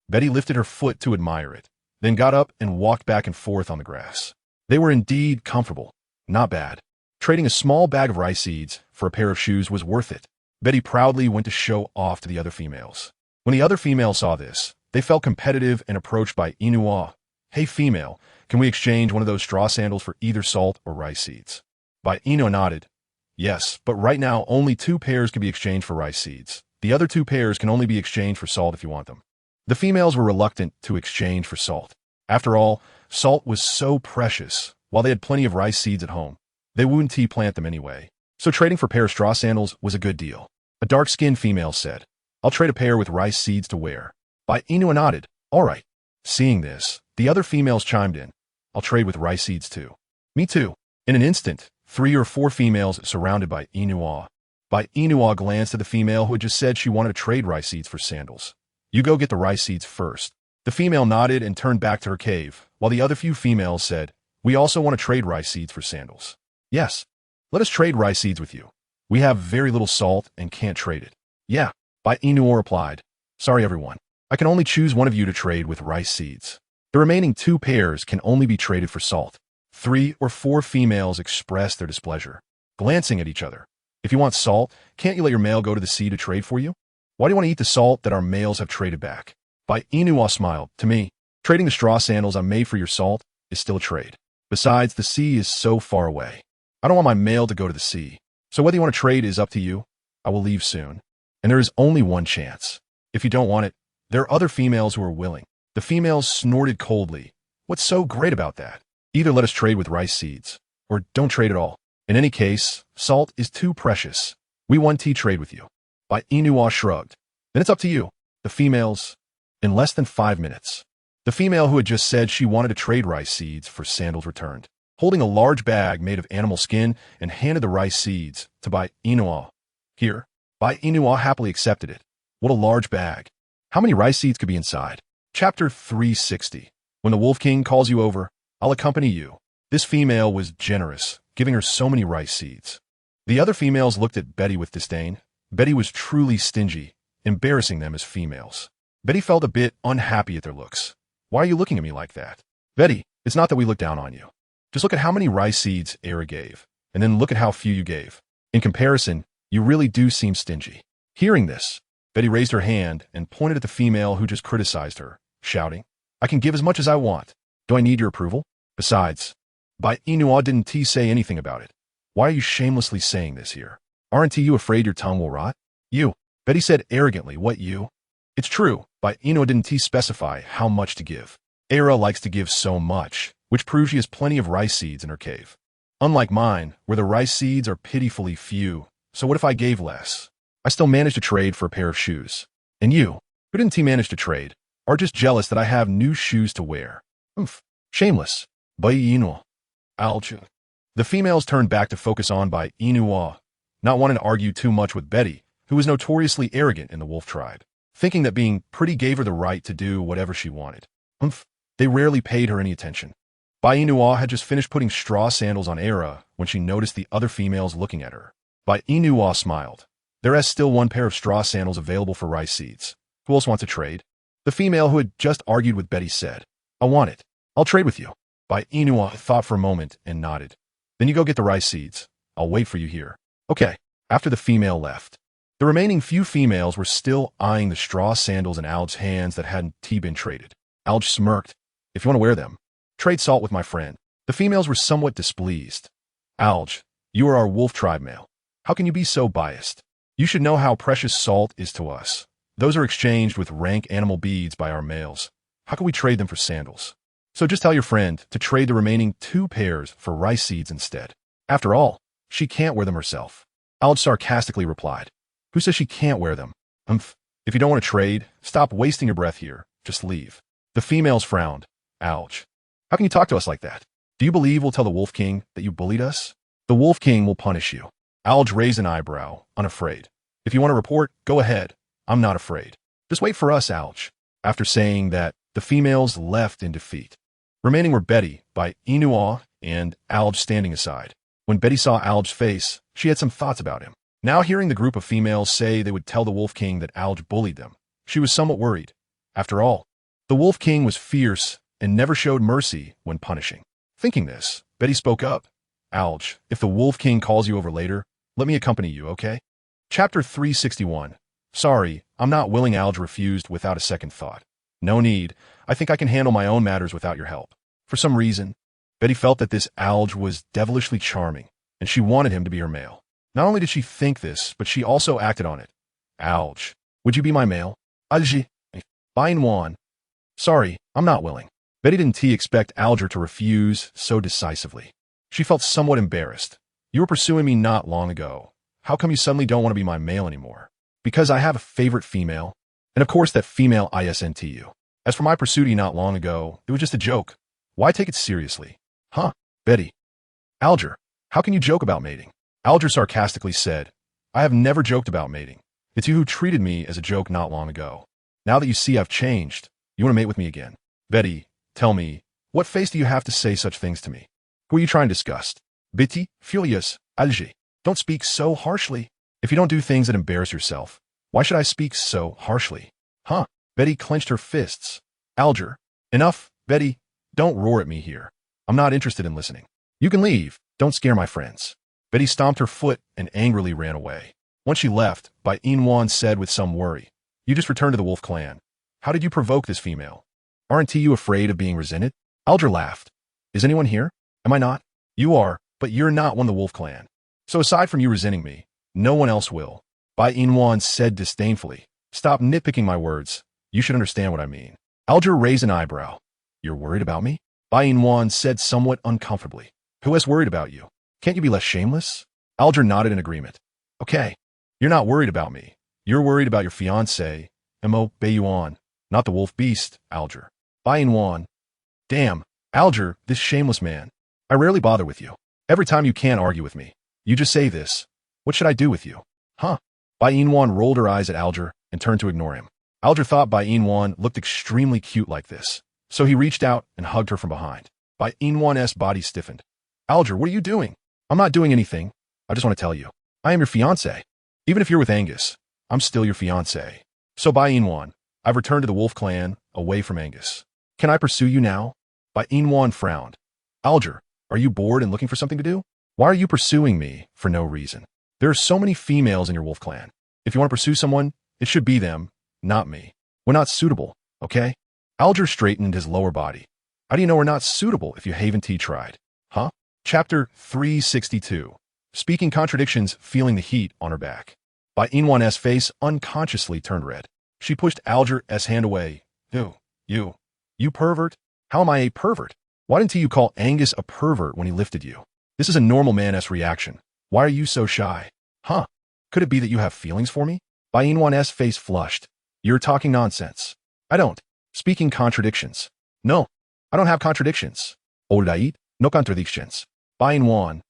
Betty lifted her foot to admire it, then got up and walked back and forth on the grass. They were indeed comfortable. Not bad. Trading a small bag of rice seeds for a pair of shoes was worth it. Betty proudly went to show off to the other females. When the other females saw this, they felt competitive and approached Bai Yina. "Hey female, can we exchange one of those straw sandals for either salt or rice seeds?" Bai Yina nodded. "Yes, but right now only 2 pairs can be exchanged for rice seeds. The other 2 pairs can only be exchanged for salt if you want them." The females were reluctant to exchange for salt. After all, salt was so precious. While they had plenty of rice seeds at home, they wouldn't plant them anyway. So trading for a pair of straw sandals was a good deal. A dark-skinned female said, "I'll trade a pair with rice seeds to wear." Bai Yina nodded. "All right." Seeing this, the other females chimed in. "I'll trade with rice seeds too." "Me too." In an instant, 3 or 4 females surrounded Bai Yina. Bai Yina glanced at the female who had just said she wanted to trade rice seeds for sandals. You go get the rice seeds first. The female nodded and turned back to her cave, while the other few females said, we also want to trade rice seeds for sandals. Yes. Let us trade rice seeds with you. We have very little salt and can't trade it. Yeah, Bai Yina replied. Sorry everyone. I can only choose one of you to trade with rice seeds. The remaining 2 pairs can only be traded for salt. 3 or 4 females expressed their displeasure, glancing at each other. If you want salt, can't you let your male go to the sea to trade for you? Why do you want to eat the salt that our males have traded back? Bai Yina smiled. To me, trading the straw sandals I made for your salt is still a trade. Besides, the sea is so far away. I don't want my male to go to the sea. So whether you want to trade is up to you. I will leave soon. And there is only one chance. If you don't want it, there are other females who are willing. The females snorted coldly. What's so great about that? Either let us trade with rice seeds, or don't trade at all. In any case, salt is too precious. We want tea trade with you. Bai Yina shrugged. Then it's up to you. The females, in less than 5 minutes. The female who had just said she wanted to trade rice seeds for sandals returned, holding a large bag made of animal skin, and handed the rice seeds to Bai Yina. Here, Bai Yina happily accepted it. What a large bag. How many rice seeds could be inside? Chapter 360. When the Wolf King calls you over, I'll accompany you. This female was generous, giving her so many rice seeds. The other females looked at Betty with disdain. Betty was truly stingy, embarrassing them as females. Betty felt a bit unhappy at their looks. Why are you looking at me like that? Betty, it's not that we look down on you. Just look at how many rice seeds Era gave, and then look at how few you gave. In comparison, you really do seem stingy. Hearing this, Betty raised her hand and pointed at the female who just criticized her, shouting, I can give as much as I want. Do I need your approval? Besides, Bai Yina didn't say anything about it. Why are you shamelessly saying this here? Aren't you afraid your tongue will rot? You, Betty said arrogantly, what you? It's true, Bai Yina didn't specify how much to give. Era likes to give so much, which proves she has plenty of rice seeds in her cave. Unlike mine, where the rice seeds are pitifully few, so what if I gave less? I still managed to trade for a pair of shoes. And you, who didn't manage to trade, are just jealous that I have new shoes to wear. Shameless. Bai Yina. Ouch. The females turned back to focus on Bai Yina, not wanting to argue too much with Betty, who was notoriously arrogant in the wolf tribe, thinking that being pretty gave her the right to do whatever she wanted. They rarely paid her any attention. Bai Yina had just finished putting straw sandals on Era when she noticed the other females looking at her. Bai Yina smiled. There is still 1 pair of straw sandals available for rice seeds. Who else wants to trade? The female who had just argued with Betty said, I want it. I'll trade with you. Bai Yina thought for a moment and nodded. Then you go get the rice seeds. I'll wait for you here. Okay. After the female left, the remaining few females were still eyeing the straw sandals in Alge's hands that hadn't been traded. Alge smirked. If you want to wear them, trade salt with my friend. The females were somewhat displeased. Alge, you are our wolf tribe male. How can you be so biased? You should know how precious salt is to us. Those are exchanged with rank animal beads by our males. How can we trade them for sandals? So just tell your friend to trade the remaining 2 pairs for rice seeds instead. After all, she can't wear them herself. Alge sarcastically replied. Who says she can't wear them? If you don't want to trade, stop wasting your breath here. Just leave. The females frowned. Alge, how can you talk to us like that? Do you believe we'll tell the Wolf King that you bullied us? The Wolf King will punish you. Alge raised an eyebrow, unafraid. If you want to report, go ahead. I'm not afraid. Just wait for us, Alge. After saying that, the females left in defeat. Remaining were Betty, Bai Yina, and Alge standing aside. When Betty saw Alge's face, she had some thoughts about him. Now hearing the group of females say they would tell the Wolf King that Alge bullied them, she was somewhat worried. After all, the Wolf King was fierce and never showed mercy when punishing. Thinking this, Betty spoke up. Alge, if the Wolf King calls you over later, let me accompany you, okay? Chapter 361. Sorry, I'm not willing. Alge refused without a second thought. No need. I think I can handle my own matters without your help. For some reason, Betty felt that this Alge was devilishly charming, and she wanted him to be her male. Not only did she think this, but she also acted on it. Alge, would you be my male? Alge. Bai Yina. Sorry, I'm not willing. Betty didn't expect Alger to refuse so decisively. She felt somewhat embarrassed. You were pursuing me not long ago. How come you suddenly don't want to be my male anymore? Because I have a favorite female. And of course that female isn't you. As for my pursuit not long ago, it was just a joke. Why take it seriously? Huh, Betty. Alger, How can you joke about mating? Alger sarcastically said, I have never joked about mating. It's you who treated me as a joke not long ago. Now that you see I've changed, you want to mate with me again. Betty, tell me, what face do you have to say such things to me? Who are you trying to disgust? Bitty, furious, Alger. Don't speak so harshly. If you don't do things that embarrass yourself, why should I speak so harshly? Huh? Betty clenched her fists. Alger, enough, Betty. Don't roar at me here. I'm not interested in listening. You can leave. Don't scare my friends. Betty stomped her foot and angrily ran away. Once she left, Bai Yina said with some worry, You just returned to the wolf clan. How did you provoke this female? Aren't you afraid of being resented? Alger laughed. Is anyone here? Am I not? You are, but you're not one of the wolf clan. So aside from you resenting me, no one else will. Bai Yina said disdainfully, Stop nitpicking my words. You should understand what I mean. Alger raised an eyebrow. You're worried about me? Bai Yina said somewhat uncomfortably. Who has worried about you? Can't you be less shameless? Alger nodded in agreement. Okay. You're not worried about me. You're worried about your fiancé, Bai Yina, not the wolf beast, Alger. Bai Yina. Damn, Alger, this shameless man. I rarely bother with you. Every time you can't argue with me, you just say this. What should I do with you? Huh? Bai Yina rolled her eyes at Alger and turned to ignore him. Alger thought Bai Yina looked extremely cute like this, so he reached out and hugged her from behind. Bai Yina's body stiffened. Alger, what are you doing? I'm not doing anything. I just want to tell you. I am your fiancé. Even if you're with Angus, I'm still your fiancé. So Bai Yina, I've returned to the wolf clan, away from Angus. Can I pursue you now? Bai Yina frowned. Alger, are you bored and looking for something to do? Why are you pursuing me for no reason? There are so many females in your wolf clan. If you want to pursue someone, it should be them, not me. We're not suitable, okay? Alger straightened his lower body. How do you know we're not suitable if you haven't tried? Huh? Chapter 362. Speaking contradictions, feeling the heat on her back. Bai Yina's face unconsciously turned red. She pushed Alger's hand away. You pervert? How am I a pervert? Why didn't you call Angus a pervert when he lifted you? This is a normal man's reaction. Why are you so shy? Huh? Could it be that you have feelings for me? Bai Yina's face flushed. You're talking nonsense. I don't. Speaking contradictions. No, I don't have contradictions. Oldait, no contradictions. Bai Yina.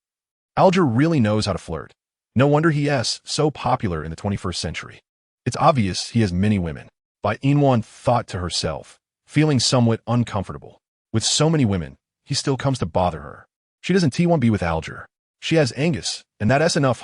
Alger really knows how to flirt. No wonder he is so popular in the 21st century. It's obvious he has many women. Bai Yina thought to herself, feeling somewhat uncomfortable. With so many women, he still comes to bother her. She doesn't want to be with Alger. She has Angus, and that's enough,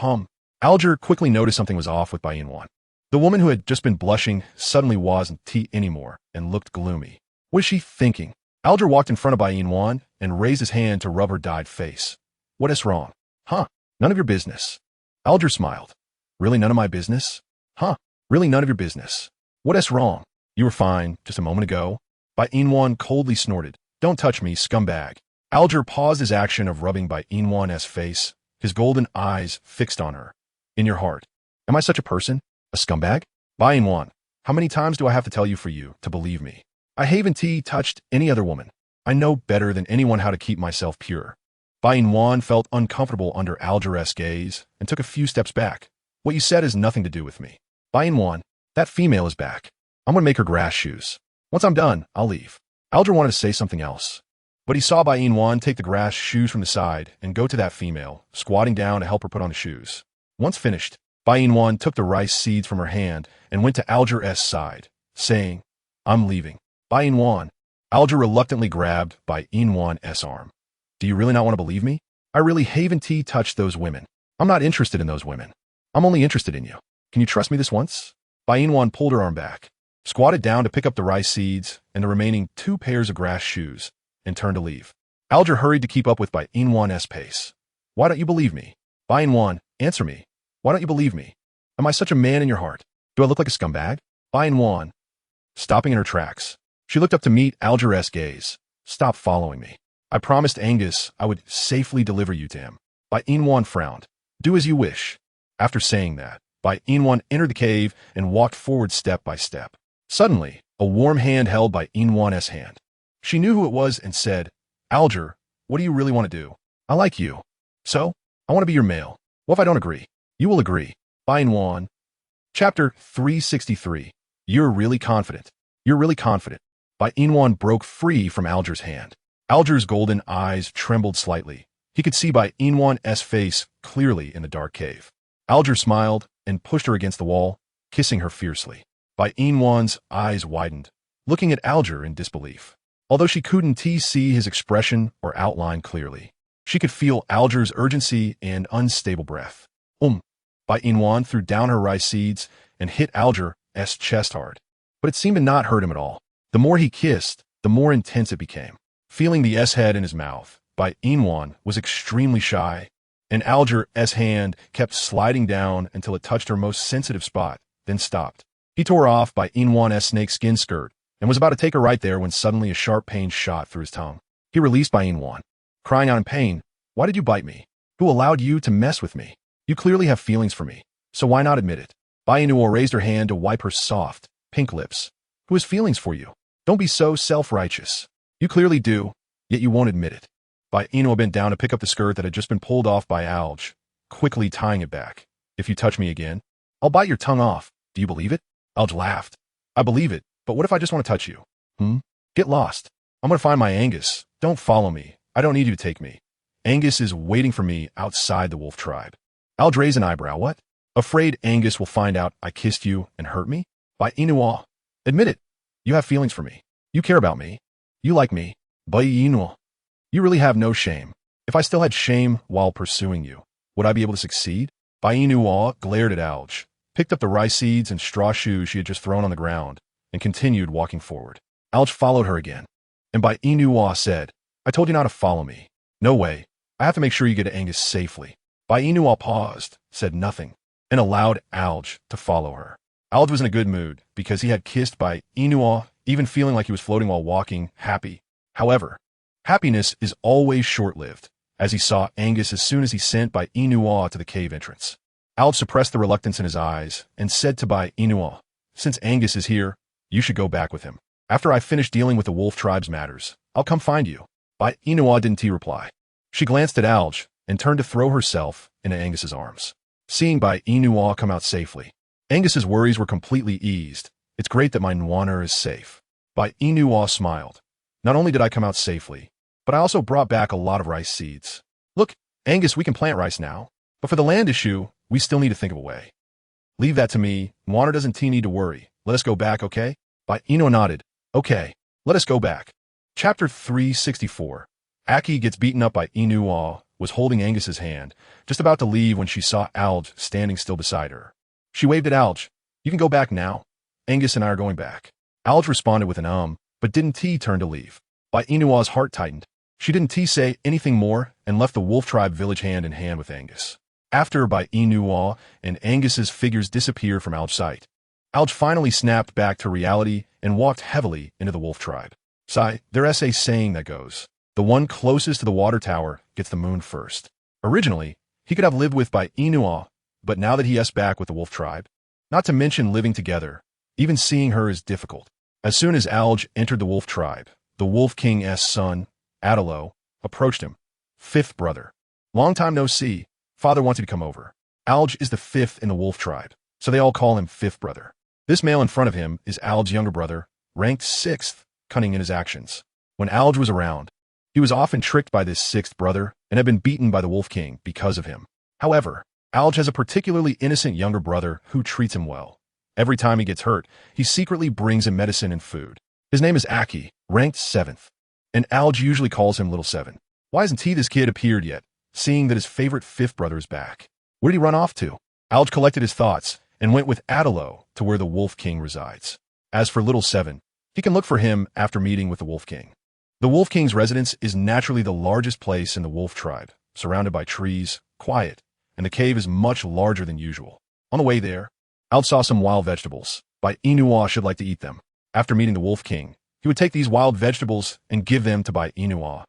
Alger quickly noticed something was off with Bai Yina. The woman who had just been blushing suddenly wasn't anymore and looked gloomy. What was she thinking? Alger walked in front of Bai Yina and raised his hand to rub her dyed face. What is wrong? Huh? None of your business. Alger smiled. Really none of my business? Huh? Really none of your business. What is wrong? You were fine just a moment ago. Bai Yina coldly snorted. Don't touch me, scumbag. Alger paused his action of rubbing Bai Yina's face, his golden eyes fixed on her. In your heart. Am I such a person? A scumbag? Bai Yina, how many times do I have to tell you for you to believe me? I haven't touched any other woman. I know better than anyone how to keep myself pure. Bai Yina felt uncomfortable under Alger's gaze and took a few steps back. What you said has nothing to do with me. Bai Yina, that female is back. I'm going to make her grass shoes. Once I'm done, I'll leave. Alger wanted to say something else, but he saw Bai Yina take the grass shoes from the side and go to that female, squatting down to help her put on the shoes. Once finished, Bai Yina took the rice seeds from her hand and went to Alger's side, saying, I'm leaving. Bai Yina. Alger reluctantly grabbed Bai Yina's arm. Do you really not want to believe me? I really haven't touched those women. I'm not interested in those women. I'm only interested in you. Can you trust me this once? Bai Yina pulled her arm back, squatted down to pick up the rice seeds and the remaining 2 pairs of grass shoes, and turned to leave. Alger hurried to keep up with Bai Yina's pace. Why don't you believe me? Bai Yina, answer me. Why don't you believe me? Am I such a man in your heart? Do I look like a scumbag? Bai Yina. Stopping in her tracks, she looked up to meet Alger's gaze. Stop following me. I promised Angus I would safely deliver you to him. Bai Yina frowned. Do as you wish. After saying that, Bai Yina entered the cave and walked forward step by step. Suddenly, a warm hand held Bai Yina's hand. She knew who it was and said, Alger, what do you really want to do? I like you. So, I want to be your male. What if I don't agree? You will agree. Bai Yina. Chapter 363. You're really confident. You're really confident. Bai Yina broke free from Alger's hand. Alger's golden eyes trembled slightly, He could see Bai Yina's face clearly in the dark cave. Alger smiled and pushed her against the wall, kissing her fiercely. Bai Yina's eyes widened, looking at Alger in disbelief. Although she couldn't see his expression or outline clearly, she could feel Alger's urgency and unstable breath. Bai Yina threw down her rice seeds and hit Alger's chest hard. But it seemed to not hurt him at all. The more he kissed, the more intense it became. Feeling the head in his mouth, Bai Yina was extremely shy, and Alger's hand kept sliding down until it touched her most sensitive spot, then stopped. He tore off Bai Yina's snakeskin skirt and was about to take her right there when suddenly a sharp pain shot through his tongue. He released Bai Yina, crying out in pain, "Why did you bite me? Who allowed you to mess with me? You clearly have feelings for me, so why not admit it?" Bai Yina raised her hand to wipe her soft, pink lips. "Who has feelings for you? Don't be so self-righteous. You clearly do, yet you won't admit it." Bai Yina bent down to pick up the skirt that had just been pulled off by Alge, quickly tying it back. "If you touch me again, I'll bite your tongue off. Do you believe it?" Alge laughed. "I believe it, but what if I just want to touch you? Get lost. I'm going to find my Angus. Don't follow me. I don't need you to take me. Angus is waiting for me outside the wolf tribe." Alge raised an eyebrow. "What? Afraid Angus will find out I kissed you and hurt me?" Bai Yina, "Admit it. You have feelings for me. You care about me. You like me. Bai Yina, you really have no shame. If I still had shame while pursuing you, would I be able to succeed?" Bai Yina glared at Alge, picked up the rice seeds and straw shoes she had just thrown on the ground, and continued walking forward. Alge followed her again, and Bai Yina said, "I told you not to follow me. No way. I have to make sure you get to Angus safely." Bai Yina paused, said nothing, and allowed Alge to follow her. Alge was in a good mood because he had kissed Bai Yina, even feeling like he was floating while walking, happy. However, happiness is always short-lived, as he saw Angus as soon as he sent Bai Yina to the cave entrance. Alge suppressed the reluctance in his eyes and said to Bai Yina, "Since Angus is here, you should go back with him. After I finish dealing with the wolf tribe's matters, I'll come find you." Bai Yina didn't reply. She glanced at Alge and turned to throw herself into Angus's arms. Seeing Bai Yina come out safely, Angus's worries were completely eased. "It's great that my Nwaner is safe." Bai Yina smiled. "Not only did I come out safely, but I also brought back a lot of rice seeds. Look, Angus, we can plant rice now. But for the land issue, we still need to think of a way." "Leave that to me. Nwaner doesn't need to worry. Let us go back, okay?" Bai Yina nodded. "Okay, let us go back." Chapter 364. Aki gets beaten up by Yina was holding Angus's hand, just about to leave when she saw Alge standing still beside her. She waved at Alge. "You can go back now. Angus and I are going back." Alge responded with an but didn't turn to leave. Bai Yina's heart tightened. She didn't say anything more and left the wolf tribe village hand in hand with Angus. After Bai Yina and Angus's figures disappeared from Alge's sight, Alge finally snapped back to reality and walked heavily into the wolf tribe. There's a saying that goes, "The one closest to the water tower gets the moon first." Originally, he could have lived with Bai Yina, but now that he is back with the wolf tribe, not to mention living together, even seeing her is difficult. As soon as Alge entered the wolf tribe, the Wolf King's son, Adalo, approached him. "Fifth brother. Long time no see. Father wants you to come over." Alge is the fifth in the wolf tribe, so they all call him Fifth Brother. This male in front of him is Alge's younger brother, ranked 6th, cunning in his actions. When Alge was around, he was often tricked by this 6th brother and had been beaten by the Wolf King because of him. However, Alge has a particularly innocent younger brother who treats him well. Every time he gets hurt, he secretly brings him medicine and food. His name is Aki, ranked 7th, and Alge usually calls him Little 7. Why hasn't this kid appeared yet, seeing that his favorite 5th brother is back? Where did he run off to? Alge collected his thoughts and went with Adalo to where the Wolf King resides. As for Little 7, he can look for him after meeting with the Wolf King. The Wolf King's residence is naturally the largest place in the wolf tribe, surrounded by trees, quiet, and the cave is much larger than usual. On the way there, Alge saw some wild vegetables. Bai Yina should like to eat them. After meeting the Wolf King, he would take these wild vegetables and give them to Bai Yina.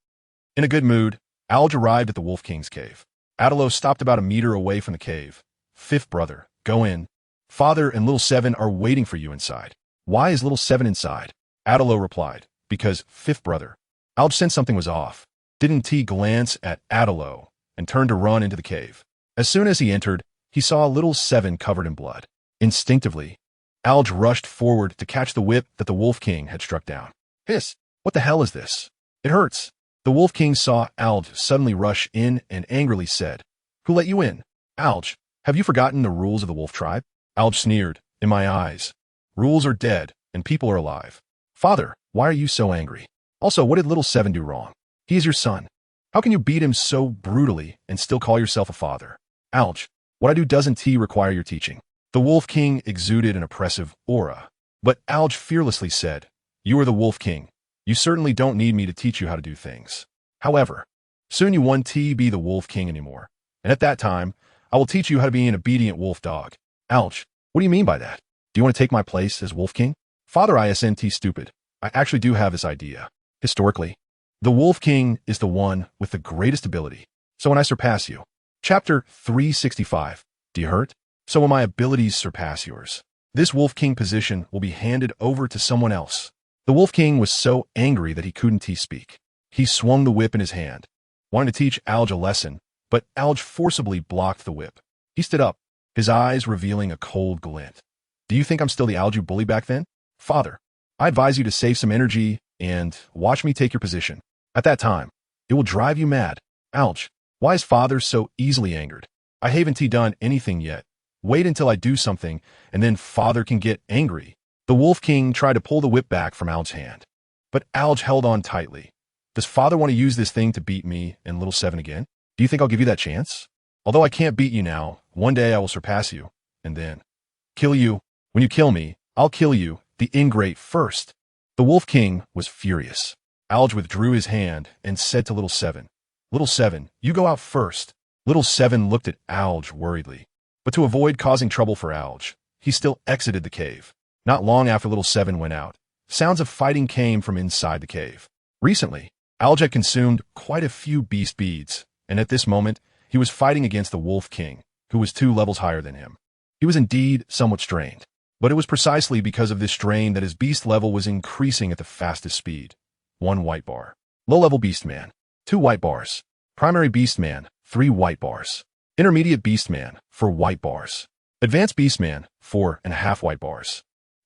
In a good mood, Alge arrived at the Wolf King's cave. Adalo stopped about a meter away from the cave. "Fifth brother, go in. Father and Little 7 are waiting for you inside." "Why is Little 7 inside?" Adalo replied, "Because, 5th brother." Alge sensed something was off. Didn't he glance at Adalo and turned to run into the cave. As soon as he entered, he saw Little 7 covered in blood. Instinctively, Alge rushed forward to catch the whip that the Wolf King had struck down. "Hiss! What the hell is this? It hurts." The Wolf King saw Alj suddenly rush in and angrily said, "Who let you in? Alj, have you forgotten the rules of the wolf tribe?" Alj sneered, "In my eyes, rules are dead and people are alive." "Father, why are you so angry? Also, what did little Seven do wrong? He is your son. How can you beat him so brutally and still call yourself a father?" "Alj, what I do doesn't require your teaching." The Wolf King exuded an oppressive aura. But Alj fearlessly said, "You are the Wolf King. You certainly don't need me to teach you how to do things. However, soon you won't be the Wolf King anymore. And at that time, I will teach you how to be an obedient wolf dog." "Alj, what do you mean by that? Do you want to take my place as Wolf King?" "Father, isn't stupid. I actually do have this idea. Historically, the Wolf King is the one with the greatest ability. So when I surpass you." Chapter 365. Do you hurt? "So when my abilities surpass yours, this Wolf King position will be handed over to someone else." The Wolf King was so angry that he couldn't speak. He swung the whip in his hand, wanting to teach Alj a lesson, but Alj forcibly blocked the whip. He stood up, his eyes revealing a cold glint. "Do you think I'm still the Alj you bullied back then?" "Father, I advise you to save some energy and watch me take your position. At that time, it will drive you mad." "Alj, why is father so easily angered? I haven't done anything yet. Wait until I do something, and then father can get angry." The Wolf King tried to pull the whip back from Alj's hand, but Alj held on tightly. "Does father want to use this thing to beat me and little Seven again? Do you think I'll give you that chance? Although I can't beat you now, one day I will surpass you, and then kill you. When you kill me, I'll kill you, the ingrate, first." The Wolf King was furious. Alj withdrew his hand and said to little Seven, "Little Seven, you go out first." Little Seven looked at Alj worriedly, but to avoid causing trouble for Alj, he still exited the cave. Not long after little Seven went out, sounds of fighting came from inside the cave. Recently, Alj had consumed quite a few beast beads, and at this moment, he was fighting against the Wolf King, who was 2 levels higher than him. He was indeed somewhat strained, but it was precisely because of this strain that his beast level was increasing at the fastest speed. 1 white bar. Low-level beast man, 2 white bars. Primary beast man, 3 white bars. Intermediate beast man, 4 white bars. Advanced beast man, 4.5 white bars.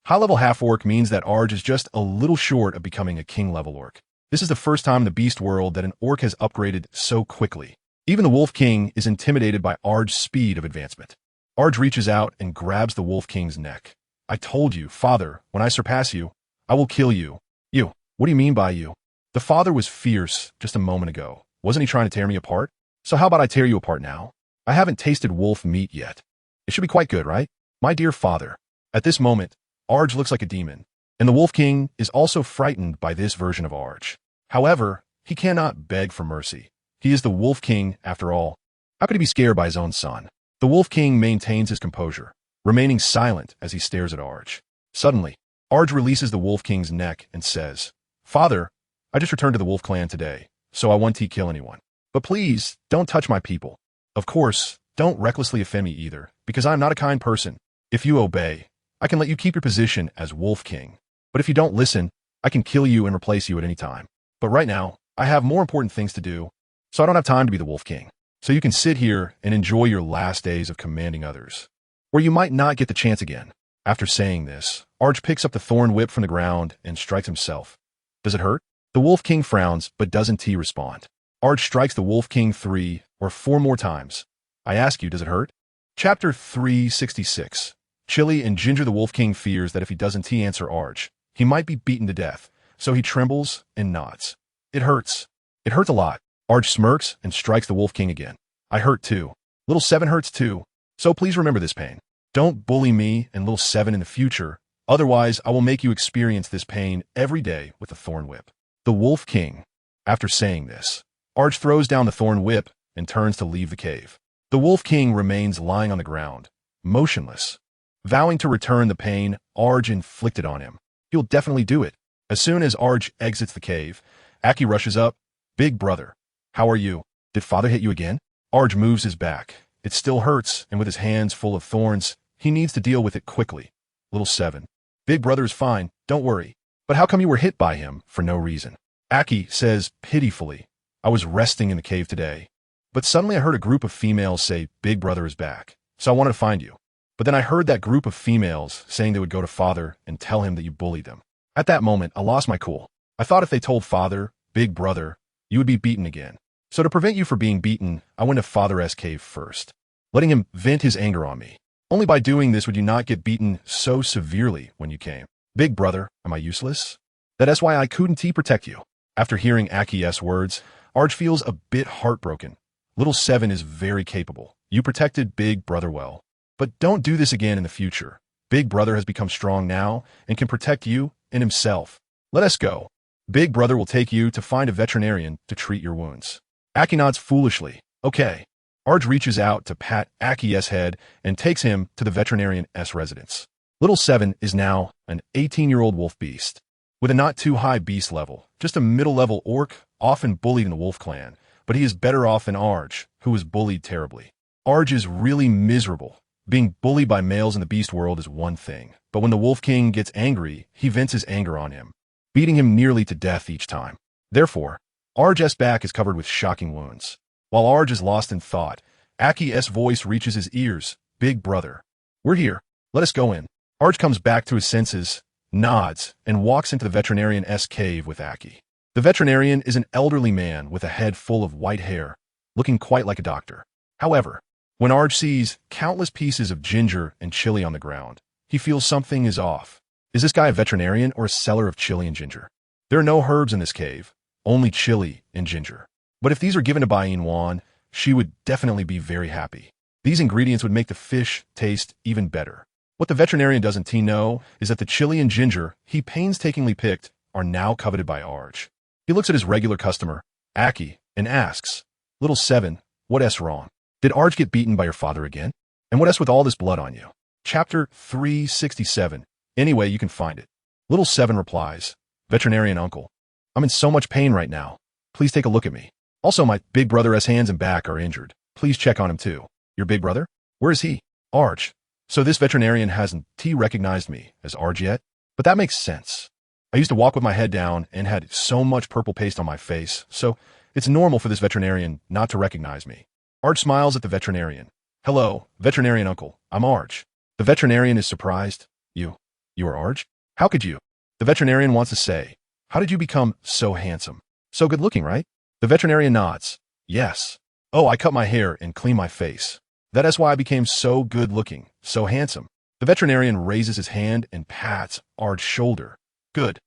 High-level half-orc means that Arj is just a little short of becoming a king-level orc. This is the first time in the beast world that an orc has upgraded so quickly. Even the Wolf King is intimidated by Arj's speed of advancement. Arj reaches out and grabs the Wolf King's neck. "I told you, father, when I surpass you, I will kill you." "You? What do you mean by you?" The father was fierce just a moment ago. Wasn't he trying to tear me apart? So how about I tear you apart now? I haven't tasted wolf meat yet. It should be quite good, right? "My dear father." At this moment, Arj looks like a demon, and the Wolf King is also frightened by this version of Arj. However, he cannot beg for mercy. He is the Wolf King after all. How could he be scared by his own son? The Wolf King maintains his composure, remaining silent as he stares at Arj. Suddenly, Arj releases the Wolf King's neck and says, "Father, I just returned to the Wolf Clan today, so I won't kill anyone. But please, don't touch my people. Of course, don't recklessly offend me either, because I am not a kind person. If you obey, I can let you keep your position as Wolf King. But if you don't listen, I can kill you and replace you at any time. But right now, I have more important things to do, so I don't have time to be the Wolf King. So you can sit here and enjoy your last days of commanding others, or you might not get the chance again." After saying this, Arj picks up the thorn whip from the ground and strikes himself. "Does it hurt?" The Wolf King frowns, but doesn't respond. Arj strikes the Wolf King 3 or 4 more times. "I ask you, does it hurt?" Chapter 366. Chili and Ginger. The Wolf King fears that if he doesn't answer Arj, he might be beaten to death, so he trembles and nods. "It hurts. It hurts a lot." Arj smirks and strikes the Wolf King again. "I hurt too. Little Seven hurts too. So please remember this pain. Don't bully me and little Seven in the future, otherwise I will make you experience this pain every day with the thorn whip." The Wolf King. After saying this, Arj throws down the thorn whip and turns to leave the cave. The Wolf King remains lying on the ground, motionless. Vowing to return the pain Arj inflicted on him, he'll definitely do it. As soon as Arj exits the cave, Aki rushes up. "Big brother, how are you? Did father hit you again?" Arj moves his back. It still hurts, and with his hands full of thorns, he needs to deal with it quickly. Little Seven. "Big brother is fine, don't worry. But how come you were hit by him for no reason?" Aki says pitifully, "I was resting in the cave today, but suddenly I heard a group of females say Big brother is back, so I wanted to find you. But then I heard that group of females saying they would go to father and tell him that you bullied them. At that moment, I lost my cool. I thought if they told father, Big brother, you would be beaten again. So to prevent you from being beaten, I went to Father's cave first, letting him vent his anger on me. Only by doing this would you not get beaten so severely when you came. Big brother, am I useless? That's why I couldn't protect you. After hearing Aki's words, Arj feels a bit heartbroken. Little Seven is very capable. You protected Big Brother well. But don't do this again in the future. Big Brother has become strong now and can protect you and himself. Let us go. Big Brother will take you to find a veterinarian to treat your wounds. Aki nods foolishly. Okay. Arj reaches out to pat Aki's head and takes him to the veterinarian's residence. Little Seven is now an 18-year-old wolf beast. With a not too high beast level, just a middle-level orc, often bullied in the wolf clan, but he is better off than Arj, who was bullied terribly. Arj is really miserable. Being bullied by males in the beast world is one thing, but when the Wolf King gets angry, he vents his anger on him, beating him nearly to death each time. Therefore, Arj's back is covered with shocking wounds. While Arj is lost in thought, Aki's voice reaches his ears. Big brother. We're here. Let us go in. Arj comes back to his senses, nods, and walks into the veterinarian's cave with Aki. The veterinarian is an elderly man with a head full of white hair, looking quite like a doctor. However, when Arj sees countless pieces of ginger and chili on the ground, he feels something is off. Is this guy a veterinarian or a seller of chili and ginger? There are no herbs in this cave, only chili and ginger. But if these are given to Bai Yina, she would definitely be very happy. These ingredients would make the fish taste even better. What the veterinarian doesn't know is that the chili and ginger he painstakingly picked are now coveted by Arj. He looks at his regular customer, Aki, and asks, Little Seven, what's wrong? Did Arj get beaten by your father again? And what's with all this blood on you? Chapter 367. Anyway, you can find it. Little Seven replies, Veterinarian uncle, I'm in so much pain right now. Please take a look at me. Also, my big brother's hands and back are injured. Please check on him too. Your big brother? Where is he? Arj. So this veterinarian hasn't recognized me as Arj yet? But that makes sense. I used to walk with my head down and had so much purple paste on my face, so it's normal for this veterinarian not to recognize me. Arj smiles at the veterinarian. Hello, veterinarian uncle. I'm Arj. The veterinarian is surprised. You are Arj? How could you? The veterinarian wants to say, how did you become so handsome? So good looking, right? The veterinarian nods. Yes. Oh, I cut my hair and cleaned my face. That is why I became so good looking, so handsome. The veterinarian raises his hand and pats Arj's shoulder. Good.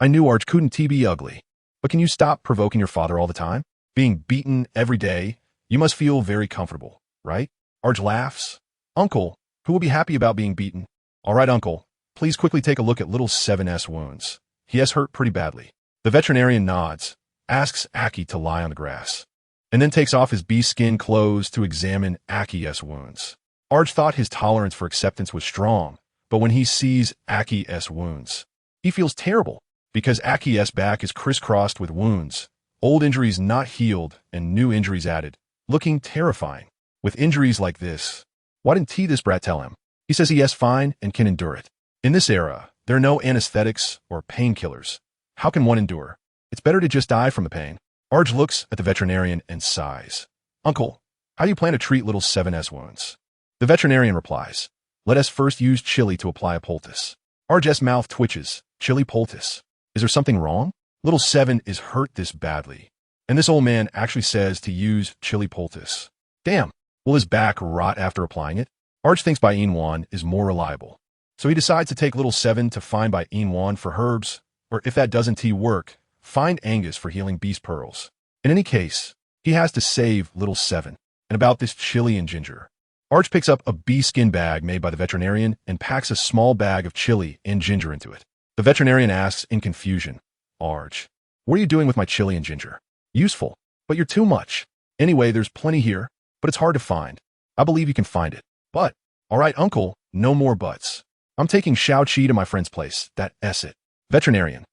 I knew Arj couldn't be ugly. But can you stop provoking your father all the time? Being beaten every day, you must feel very comfortable, right? Arj laughs. Uncle, who will be happy about being beaten? All right, uncle, please quickly take a look at little Seven's wounds. He has hurt pretty badly. The veterinarian nods, asks Aki to lie on the grass, and then takes off his bee skin clothes to examine Aki's wounds. Arj thought his tolerance for acceptance was strong, but when he sees Aki's wounds, he feels terrible because Aki's back is crisscrossed with wounds, old injuries not healed and new injuries added, looking terrifying. With injuries like this, why didn't this brat tell him? He says he is fine and can endure it. In this era, there are no anesthetics or painkillers. How can one endure? It's better to just die from the pain. Arj looks at the veterinarian and sighs. Uncle, how do you plan to treat little Seven's wounds? The veterinarian replies, let us first use chili to apply a poultice. Arj's mouth twitches. Chili poultice. Is there something wrong? Little Seven is hurt this badly. And this old man actually says to use chili poultice. Damn, will his back rot after applying it? Arj thinks Bai Yina is more reliable. So he decides to take little Seven to find Bai Yina for herbs, or if that doesn't work, find Angus for healing beast pearls. In any case, he has to save little Seven. And about this chili and ginger. Arj picks up a bee skin bag made by the veterinarian and packs a small bag of chili and ginger into it. The veterinarian asks in confusion, Arj, what are you doing with my chili and ginger? Useful, but you're too much. Anyway, there's plenty here, but it's hard to find. I believe you can find it. But, all right, uncle, no more buts. I'm taking Xiao Qi to my friend's place. That's it. Veterinarian.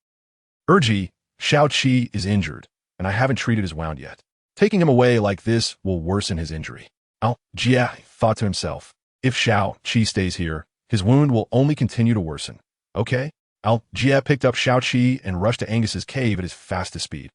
Urji, Xiao Qi is injured, and I haven't treated his wound yet. Taking him away like this will worsen his injury. Jia thought to himself, if Xiao Qi stays here, his wound will only continue to worsen. Okay? Jia picked up Xiao Qi and rushed to Angus's cave at his fastest speed.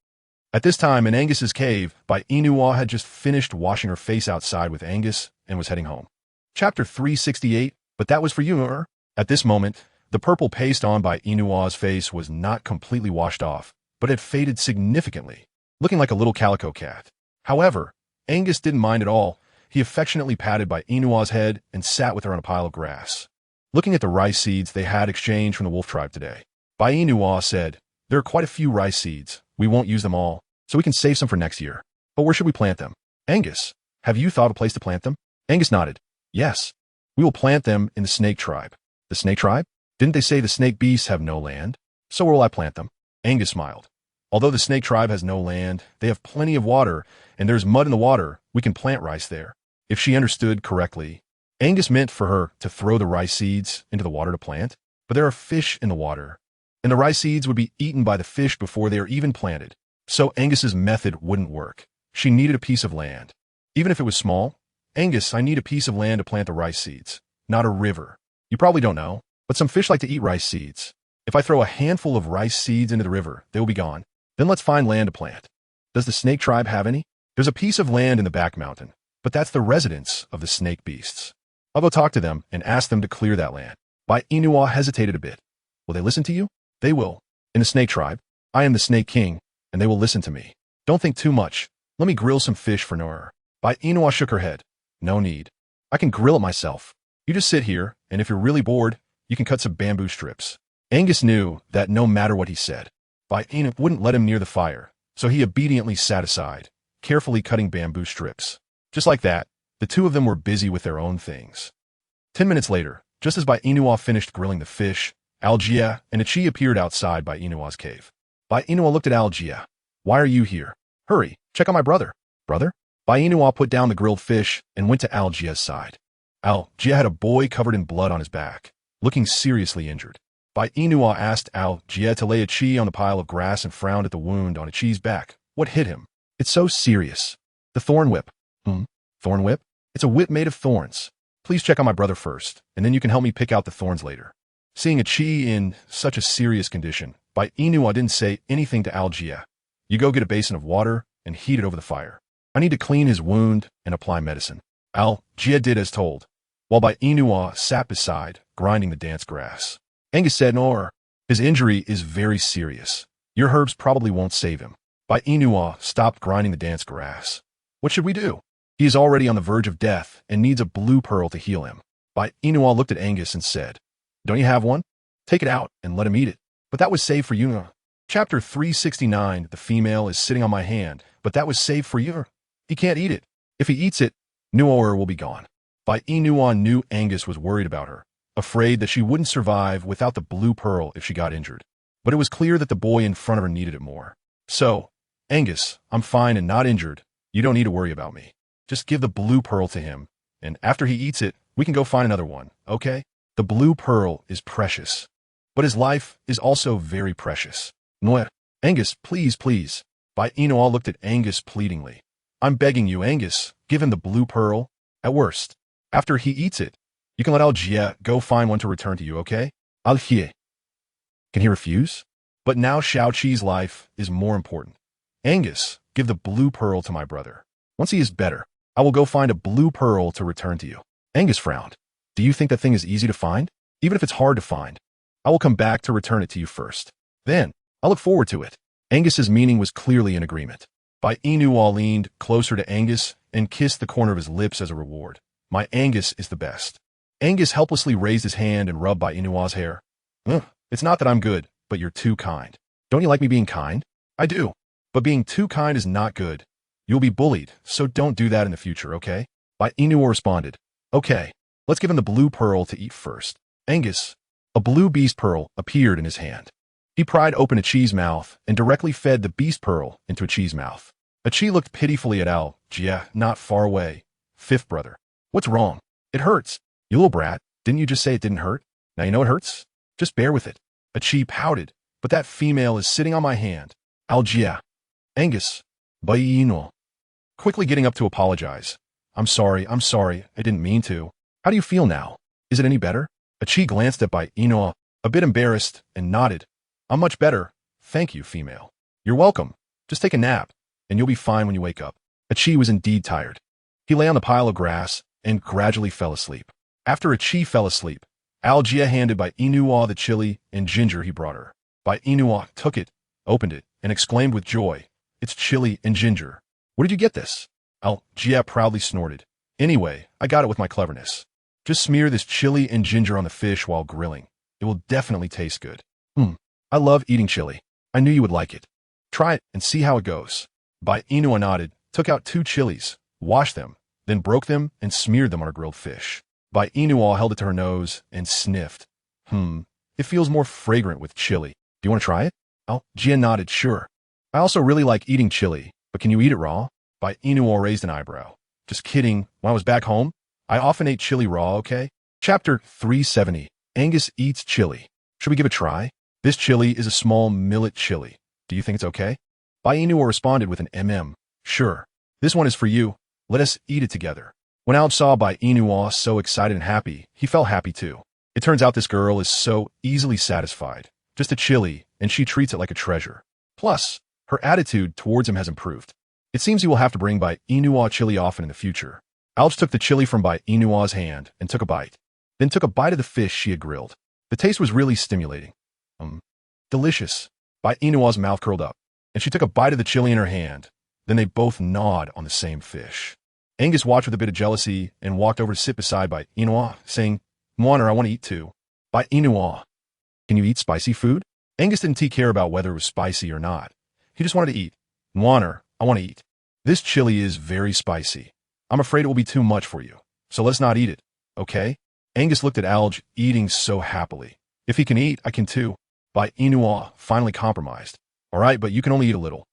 At this time, in Angus's cave, Bai Yina had just finished washing her face outside with Angus and was heading home. Chapter 368, but that was for you, At this moment, the purple paste on Bai Yina's face was not completely washed off, but had faded significantly. looking like a little calico cat. However, Angus didn't mind at all. He affectionately patted Bai Yinua's head and sat with her on a pile of grass. Looking at the rice seeds they had exchanged from the wolf tribe today, Bai Yinua said, "There are quite a few rice seeds. We won't use them all, so we can save some for next year. But where should we plant them? Angus, have you thought of a place to plant them?" Angus nodded. "Yes. We will plant them in the snake tribe." "The snake tribe? Didn't they say the snake beasts have no land? So where will I plant them?" Angus smiled. "Although the snake tribe has no land, they have plenty of water, and there's mud in the water. We can plant rice there." If she understood correctly, Angus meant for her to throw the rice seeds into the water to plant, but there are fish in the water, and the rice seeds would be eaten by the fish before they are even planted. So Angus's method wouldn't work. She needed a piece of land. Even if it was small, "Angus, I need a piece of land to plant the rice seeds, not a river. You probably don't know, but some fish like to eat rice seeds. If I throw a handful of rice seeds into the river, they will be gone. Then let's find land to plant. Does the snake tribe have any?" "There's a piece of land in the back mountain, but that's the residence of the snake beasts. I'll go talk to them and ask them to clear that land." Bai Yinua hesitated a bit. "Will they listen to you?" "They will. In the snake tribe, I am the snake king, and they will listen to me. Don't think too much. Let me grill some fish for Noor." Bai Yinua shook her head. "No need. I can grill it myself. You just sit here, and if you're really bored, you can cut some bamboo strips." Angus knew that no matter what he said, Bai Yinua wouldn't let him near the fire, so he obediently sat aside, carefully cutting bamboo strips. Just like that, the two of them were busy with their own things. 10 minutes later, just as Bai Yinua finished grilling the fish, Algia and Achi appeared outside Bai Yinua's cave. Bai Yinua looked at Algia. "Why are you here? Hurry, check on my brother." "Brother?" Bai Yinua put down the grilled fish and went to Algia's side. Algia had a boy covered in blood on his back, looking seriously injured. Bai Yinua asked Algia to lay Achi on the pile of grass and frowned at the wound on Achi's back. "What hit him?" "It's so serious." "The thorn whip." "Thorn whip? It's a whip made of thorns. Please check on my brother first, and then you can help me pick out the thorns later." Seeing Achi in such a serious condition, Bai Yinua didn't say anything to Algia. "You go get a basin of water and heat it over the fire. I need to clean his wound and apply medicine." Algia did as told, while Bai Yinua sat beside, grinding the dance grass. Angus said, "Noor, his injury is very serious. Your herbs probably won't save him." Bai Yinua stopped grinding the dance grass. "What should we do? He is already on the verge of death and needs a blue pearl to heal him." Bai Yinua looked at Angus and said, "Don't you have one? Take it out and let him eat it." "But that was saved for you." Chapter 369, "The female is sitting on my hand, but that was saved for you." "He can't eat it. If he eats it, Noor will be gone." Bai Yinua knew Angus was worried about her, afraid that she wouldn't survive without the blue pearl if she got injured. But it was clear that the boy in front of her needed it more. "So, Angus, I'm fine and not injured. You don't need to worry about me. Just give the blue pearl to him, and after he eats it, we can go find another one, okay? The blue pearl is precious, but his life is also very precious." "Noir, Angus, please, please." Bai Yinua looked at Angus pleadingly. "I'm begging you, Angus, give him the blue pearl. At worst, after he eats it, you can let Algia go find one to return to you, okay?" "Algia." Can he refuse? But now Xiaoqi's life is more important. "Angus, give the blue pearl to my brother. Once he is better, I will go find a blue pearl to return to you." Angus frowned. "Do you think that thing is easy to find? Even if it's hard to find, I will come back to return it to you first. Then, I'll look forward to it." Angus's meaning was clearly in agreement. Bai Yinua leaned closer to Angus and kissed the corner of his lips as a reward. "My Angus is the best." Angus helplessly raised his hand and rubbed Bai Yinua's hair. "It's not that I'm good, but you're too kind. Don't you like me being kind?" "I do. But being too kind is not good. You'll be bullied, so don't do that in the future, okay?" Bai Yinua responded. "Okay, let's give him the blue pearl to eat first." Angus, a blue beast pearl, appeared in his hand. He pried open Achi's mouth and directly fed the beast pearl into Achi's mouth. Achi looked pitifully at Algia, not far away. "Fifth brother. What's wrong? It hurts. You little brat, didn't you just say it didn't hurt? Now you know it hurts? Just bear with it." Achi pouted, "But that female is sitting on my hand." Algia. Angus. Bai Yinua. Quickly getting up to apologize. I'm sorry, I didn't mean to." "How do you feel now? Is it any better?" Achi glanced at Bai Yinua, a bit embarrassed, and nodded. "I'm much better. Thank you, female." "You're welcome. Just take a nap, and you'll be fine when you wake up." Achi was indeed tired. He lay on the pile of grass and gradually fell asleep. After Achi fell asleep, Algia handed Bai Yinua the chili and ginger he brought her. Bai Yinua took it, opened it, and exclaimed with joy, It's chili and ginger. Where did you get this? Gia proudly snorted. Anyway, I got it with my cleverness. Just smear this chili and ginger on the fish while grilling. It will definitely taste good. I love eating chili. I knew you would like it. Try it and see how it goes. Bai Yina nodded, took out 2 chilies, washed them, then broke them and smeared them on her grilled fish. Bai Yina held it to her nose and sniffed. It feels more fragrant with chili. Do you want to try it? Gia nodded, sure. I also really like eating chili, but can you eat it raw? Bai Yina raised an eyebrow. Just kidding. When I was back home, I often ate chili raw, okay? Chapter 370. Angus eats chili. Should we give it a try? This chili is a small millet chili. Do you think it's okay? Bai Yina responded with an Sure. This one is for you. Let us eat it together. When Alj saw Bai Yina so excited and happy, he felt happy too. It turns out this girl is so easily satisfied. Just a chili, and she treats it like a treasure. Plus, her attitude towards him has improved. It seems he will have to bring Bai Yina chili often in the future. Alj took the chili from Bai Yina's hand and took a bite. Then took a bite of the fish she had grilled. The taste was really stimulating. Delicious. Bai Yina's mouth curled up, and she took a bite of the chili in her hand. Then they both gnawed on the same fish. Angus watched with a bit of jealousy and walked over to sit beside Bai Yina, saying, Mwaner, I want to eat too. Bai Yina, can you eat spicy food? Angus didn't care about whether it was spicy or not. He just wanted to eat. Mwaner, I want to eat. This chili is very spicy. I'm afraid it will be too much for you, so let's not eat it, okay? Angus looked at Alj, eating so happily. If he can eat, I can too. Bai Yina finally compromised. All right, but you can only eat a little.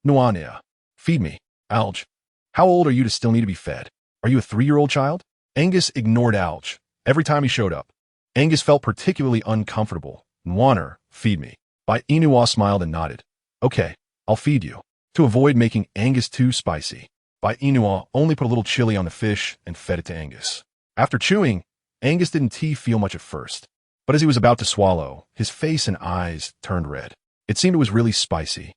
Nuania. Feed me. Alj. How old are you to still need to be fed? Are you a 3-year-old child? Angus ignored Alj every time he showed up. Angus felt particularly uncomfortable. Nwaner, feed me. Bai Yina smiled and nodded. Okay, I'll feed you. To avoid making Angus too spicy, Bai Yina only put a little chili on the fish and fed it to Angus. After chewing, Angus didn't feel much at first. But as he was about to swallow, his face and eyes turned red. It seemed it was really spicy.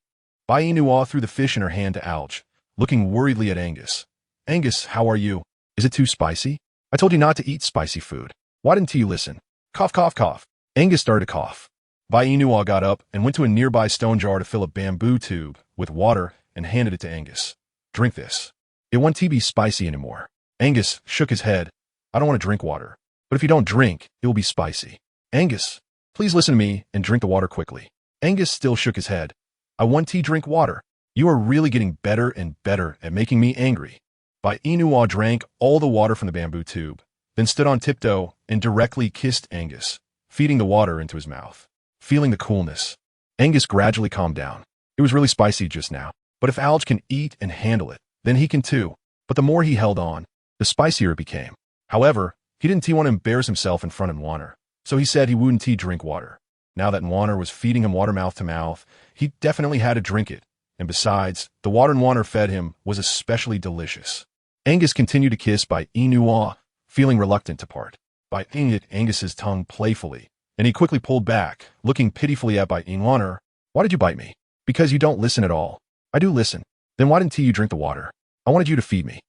Bai Yina threw the fish in her hand to Alj, looking worriedly at Angus. Angus, how are you? Is it too spicy? I told you not to eat spicy food. Why didn't you listen? Cough, cough, cough. Angus started to cough. Bai Yina got up and went to a nearby stone jar to fill a bamboo tube with water and handed it to Angus. Drink this. It won't be spicy anymore. Angus shook his head. I don't want to drink water. But if you don't drink, it will be spicy. Angus, please listen to me and drink the water quickly. Angus still shook his head. I want to drink water. You are really getting better and better at making me angry. Bai Yina drank all the water from the bamboo tube, then stood on tiptoe and directly kissed Angus, feeding the water into his mouth. Feeling the coolness, Angus gradually calmed down. It was really spicy just now, but if Alj can eat and handle it, then he can too. But the more he held on, the spicier it became. However, he didn't want to embarrass himself in front of Nwaner, so he said he wouldn't drink water. Now that Nwaner was feeding him water mouth to mouth, he definitely had to drink it. And besides, the water Nwaner fed him was especially delicious. Angus continued to kiss Bai Yina, feeling reluctant to part. Bai Yina at Angus's tongue playfully, and he quickly pulled back, looking pitifully at Bai Yina. Why did you bite me? Because you don't listen at all. I do listen. Then why didn't you drink the water? I wanted you to feed me.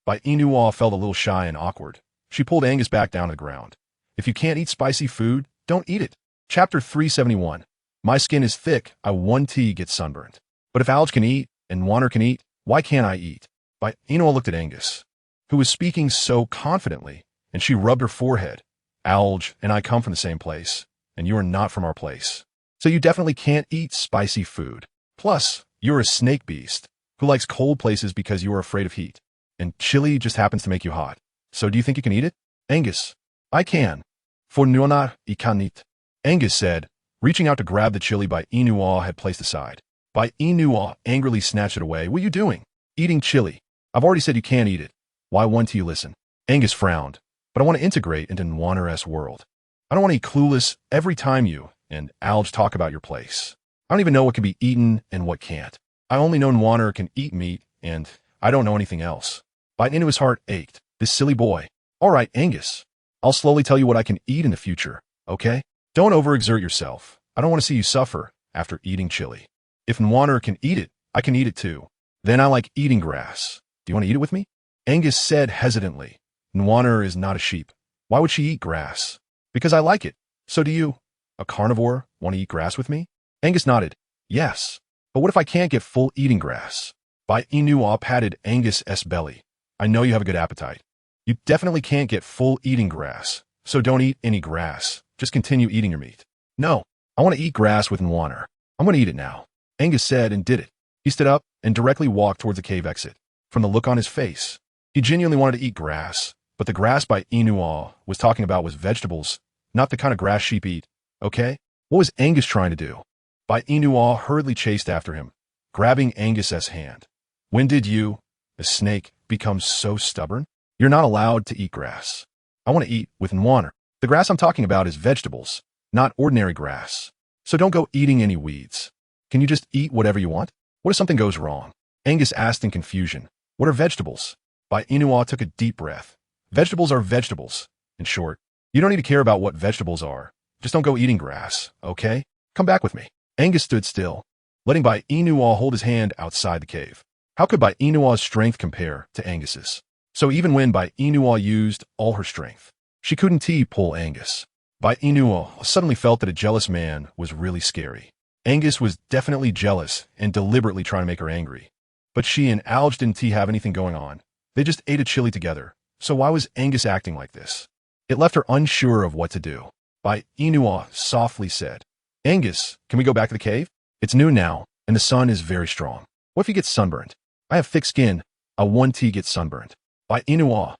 Bai Yina felt a little shy and awkward. She pulled Angus back down to the ground. If you can't eat spicy food, don't eat it. Chapter 371. My skin is thick, I want to get sunburned. But if Alj can eat, and Nwaner can eat, why can't I eat? Bai Yina looked at Angus, who was speaking so confidently, and she rubbed her forehead. Alj and I come from the same place, and you are not from our place. So you definitely can't eat spicy food. Plus, you're a snake beast, who likes cold places because you are afraid of heat. And chili just happens to make you hot. So do you think you can eat it? Angus, I can. For Nuana, I can eat. Angus said, reaching out to grab the chili Bai Yina had placed aside. Bai Yina angrily snatched it away. What are you doing? Eating chili. I've already said you can't eat it. Why won't you listen? Angus frowned. But I want to integrate into Nwaner's world. I don't want to be clueless every time you and Alj talk about your place. I don't even know what can be eaten and what can't. I only know Nwaner can eat meat, and I don't know anything else. Bai Yina's heart ached. This silly boy. All right, Angus. I'll slowly tell you what I can eat in the future, okay? Don't overexert yourself. I don't want to see you suffer after eating chili. If Nwaner can eat it, I can eat it too. Then I like eating grass. Do you want to eat it with me? Angus said hesitantly. Nwaner is not a sheep. Why would she eat grass? Because I like it. So do you. A carnivore want to eat grass with me? Angus nodded. Yes. But what if I can't get full eating grass? Bai Yina patted Angus's belly. I know you have a good appetite. You definitely can't get full eating grass, so don't eat any grass. Just continue eating your meat. No, I want to eat grass with water. I'm going to eat it now. Angus said and did it. He stood up and directly walked towards the cave exit. From the look on his face, he genuinely wanted to eat grass, but the grass Bai Yina was talking about was vegetables, not the kind of grass sheep eat, okay? What was Angus trying to do? Bai Yina hurriedly chased after him, grabbing Angus's hand. When did you, a snake, become so stubborn? You're not allowed to eat grass. I want to eat with water. The grass I'm talking about is vegetables, not ordinary grass. So don't go eating any weeds. Can you just eat whatever you want? What if something goes wrong? Angus asked in confusion. What are vegetables? Bai Yina took a deep breath. Vegetables are vegetables. In short, you don't need to care about what vegetables are. Just don't go eating grass, okay? Come back with me. Angus stood still, letting Bai Yina hold his hand outside the cave. How could Bai Yina's strength compare to Angus's? So even when Bai Yina used all her strength, she couldn't pull Angus. Bai Yina suddenly felt that a jealous man was really scary. Angus was definitely jealous and deliberately trying to make her angry. But she and Alge didn't have anything going on. They just ate a chili together. So why was Angus acting like this? It left her unsure of what to do. Bai Yina softly said, Angus, can we go back to the cave? It's noon now, and the sun is very strong. What if you get sunburned? I have thick skin. I want to get sunburned. Bai Yina.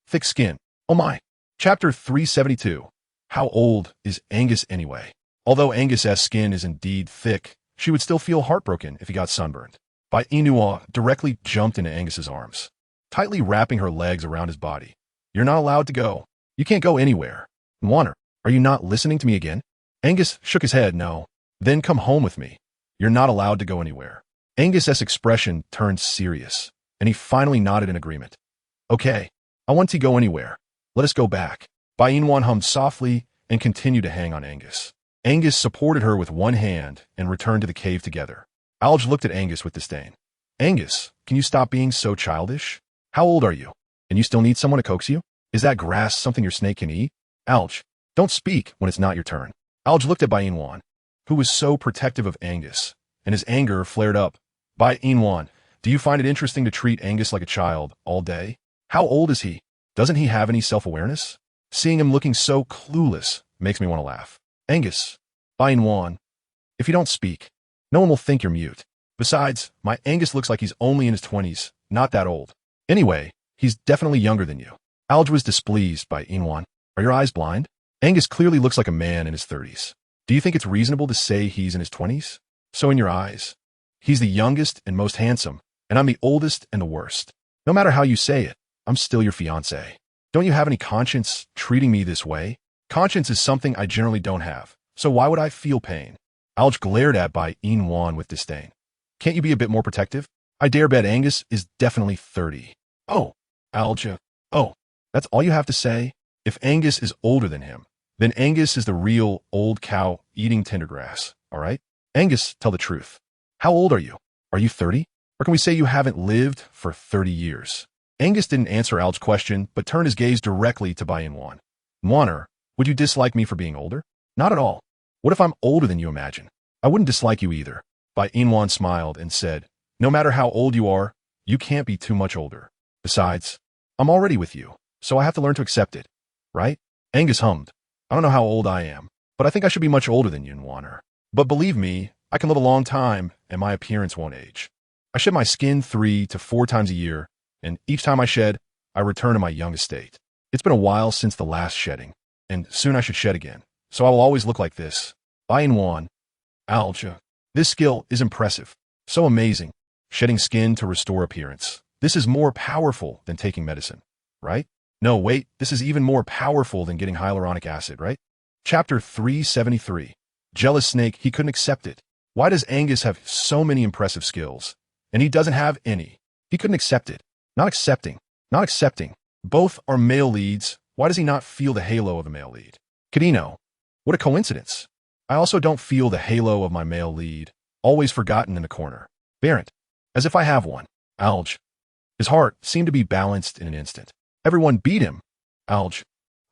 Thick skin. Oh my. Chapter 372. How old is Angus anyway? Although Angus's skin is indeed thick, she would still feel heartbroken if he got sunburned. Bai Yina directly jumped into Angus's arms, tightly wrapping her legs around his body. You're not allowed to go. You can't go anywhere. Water, are you not listening to me again? Angus shook his head. No. Then come home with me. You're not allowed to go anywhere. Angus's expression turned serious, and he finally nodded in agreement. Okay, I want to go anywhere. Let us go back. Bai Yina hummed softly and continued to hang on Angus. Angus supported her with one hand and returned to the cave together. Alge looked at Angus with disdain. Angus, can you stop being so childish? How old are you? And you still need someone to coax you? Is that grass something your snake can eat? Alge, don't speak when it's not your turn. Alge looked at Bai Yina, who was so protective of Angus, and his anger flared up. Bai Yina, do you find it interesting to treat Angus like a child all day? How old is he? Doesn't he have any self-awareness? Seeing him looking so clueless makes me want to laugh. Angus, Bai Yina, if you don't speak, no one will think you're mute. Besides, my Angus looks like he's only in his 20s, not that old. Anyway, he's definitely younger than you. Alge was displeased by Yina. Are your eyes blind? Angus clearly looks like a man in his 30s. Do you think it's reasonable to say he's in his 20s? So in your eyes, he's the youngest and most handsome, and I'm the oldest and the worst. No matter how you say it, I'm still your fiancé. Don't you have any conscience treating me this way? Conscience is something I generally don't have, so why would I feel pain? Alge glared at Bai Yina with disdain. Can't you be a bit more protective? I dare bet Angus is definitely 30. Oh, Alge. Oh, that's all you have to say? If Angus is older than him, then Angus is the real old cow eating tender grass, all right? Angus, tell the truth. How old are you? Are you 30? Or can we say you haven't lived for 30 years? Angus didn't answer Alge's question, but turned his gaze directly to Bai Yina. Waner, would you dislike me for being older? Not at all. What if I'm older than you imagine? I wouldn't dislike you either. Bai Yina smiled and said, no matter how old you are, you can't be too much older. Besides, I'm already with you, so I have to learn to accept it, right? Angus hummed. I don't know how old I am, but I think I should be much older than you, Waner. But believe me, I can live a long time, and my appearance won't age. I shed my skin 3 to 4 times a year, and each time I shed, I return to my youngest state. It's been a while since the last shedding, and soon I should shed again, so I will always look like this. Bai Yina. Alge. This skill is impressive. So amazing. Shedding skin to restore appearance. This is more powerful than taking medicine, right? No, wait, this is even more powerful than getting hyaluronic acid, right? Chapter 373. Jealous snake, he couldn't accept it. Why does Angus have so many impressive skills, and he doesn't have any? He couldn't accept it. Not accepting. Not accepting. Both are male leads. Why does he not feel the halo of a male lead? Kadino. What a coincidence. I also don't feel the halo of my male lead, always forgotten in a corner. Barrett. As if I have one. Alge. His heart seemed to be balanced in an instant. Everyone beat him. Alge.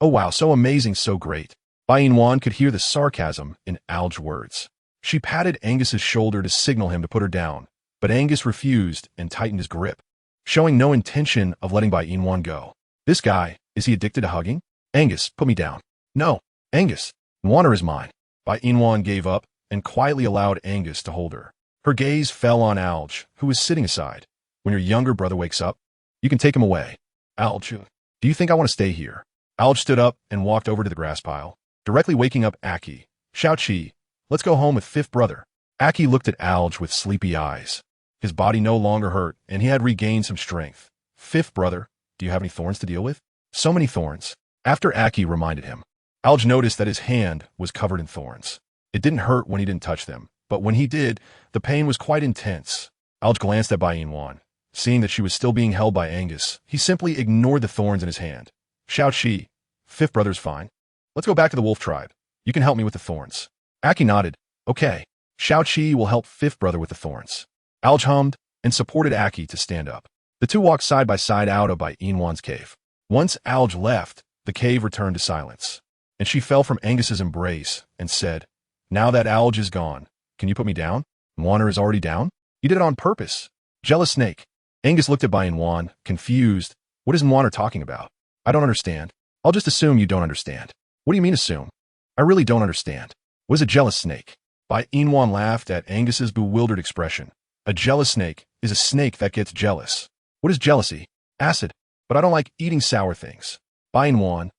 Oh wow, so amazing, so great. Bai Yina could hear the sarcasm in Alge's words. She patted Angus's shoulder to signal him to put her down, but Angus refused and tightened his grip, showing no intention of letting Bai Yina go. This guy, is he addicted to hugging? Angus, put me down. No, Angus, Water is mine. Bai Yina gave up and quietly allowed Angus to hold her. Her gaze fell on Alge, who was sitting aside. When your younger brother wakes up, you can take him away. Alge, do you think I want to stay here? Alge stood up and walked over to the grass pile, directly waking up Aki. Shao-Chi, let's go home with fifth brother. Aki looked at Alge with sleepy eyes. His body no longer hurt, and he had regained some strength. Fifth brother, do you have any thorns to deal with? So many thorns. After Aki reminded him, Alge noticed that his hand was covered in thorns. It didn't hurt when he didn't touch them, but when he did, the pain was quite intense. Alge glanced at Bai Yina. Seeing that she was still being held by Angus, he simply ignored the thorns in his hand. Shao-Chi, fifth brother's fine. Let's go back to the wolf tribe. You can help me with the thorns. Aki nodded. Okay. Shao-Chi will help fifth brother with the thorns. Alge hummed and supported Aki to stand up. The two walked side by side out of Bai Yina's cave. Once Alge left, the cave returned to silence, and she fell from Angus's embrace and said, now that Alge is gone, can you put me down? Water is already down? You did it on purpose. Jealous snake. Angus looked at Bai Yina, confused. What is Water talking about? I don't understand. I'll just assume you don't understand. What do you mean assume? I really don't understand. What is a jealous snake? Bai Yina laughed at Angus's bewildered expression. A jealous snake is a snake that gets jealous. What is jealousy? Acid. But I don't like eating sour things. Bai Yina,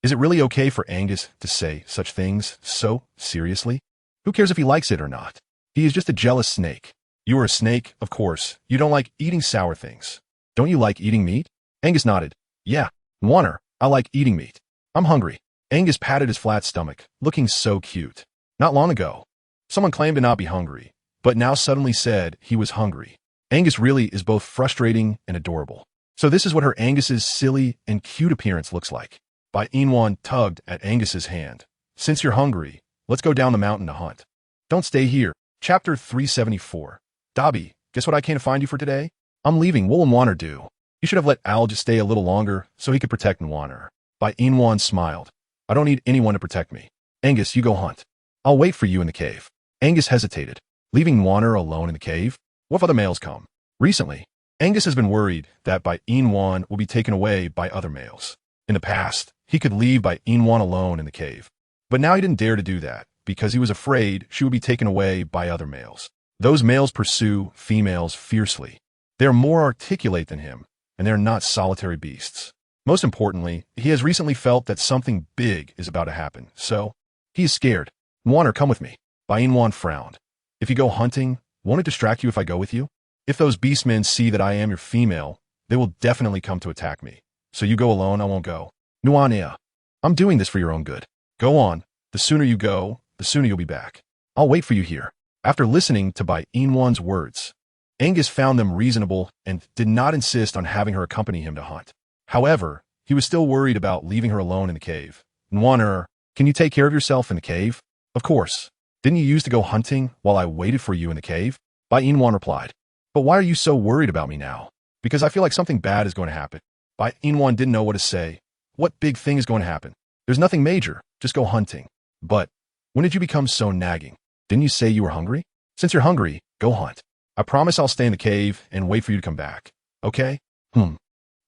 is it really okay for Angus to say such things so seriously? Who cares if he likes it or not? He is just a jealous snake. You are a snake, of course. You don't like eating sour things. Don't you like eating meat? Angus nodded. Yeah, Water, I like eating meat. I'm hungry. Angus patted his flat stomach, looking so cute. Not long ago, someone claimed to not be hungry, but now suddenly said he was hungry. Angus really is both frustrating and adorable. So this is what her Angus's silly and cute appearance looks like. Bai Yina tugged at Angus's hand. Since you're hungry, let's go down the mountain to hunt. Don't stay here. Chapter 374. Dobby, guess what I came to find you for today? I'm leaving. What will Water do? You should have let Alge stay a little longer so he could protect Water. Bai Yina smiled. I don't need anyone to protect me. Angus, you go hunt. I'll wait for you in the cave. Angus hesitated. Leaving Water alone in the cave? What if other males come? Recently, Angus has been worried that Bai Yina will be taken away by other males. In the past, he could leave Bai Yina alone in the cave. But now he didn't dare to do that because he was afraid she would be taken away by other males. Those males pursue females fiercely. They are more articulate than him, and they are not solitary beasts. Most importantly, he has recently felt that something big is about to happen, so he is scared. Water, come with me. Bai Yina frowned. If you go hunting, won't it distract you if I go with you? If those beastmen see that I am your female, they will definitely come to attack me. So you go alone, I won't go. Nuania. I'm doing this for your own good. Go on. The sooner you go, the sooner you'll be back. I'll wait for you here. After listening to Bai Yina's words, Angus found them reasonable and did not insist on having her accompany him to hunt. However, he was still worried about leaving her alone in the cave. Water, can you take care of yourself in the cave? Of course. Didn't you used to go hunting while I waited for you in the cave? Bai Yina replied. But why are you so worried about me now? Because I feel like something bad is going to happen. Bai Yina didn't know what to say. What big thing is going to happen? There's nothing major. Just go hunting. But when did you become so nagging? Didn't you say you were hungry? Since you're hungry, go hunt. I promise I'll stay in the cave and wait for you to come back. Okay?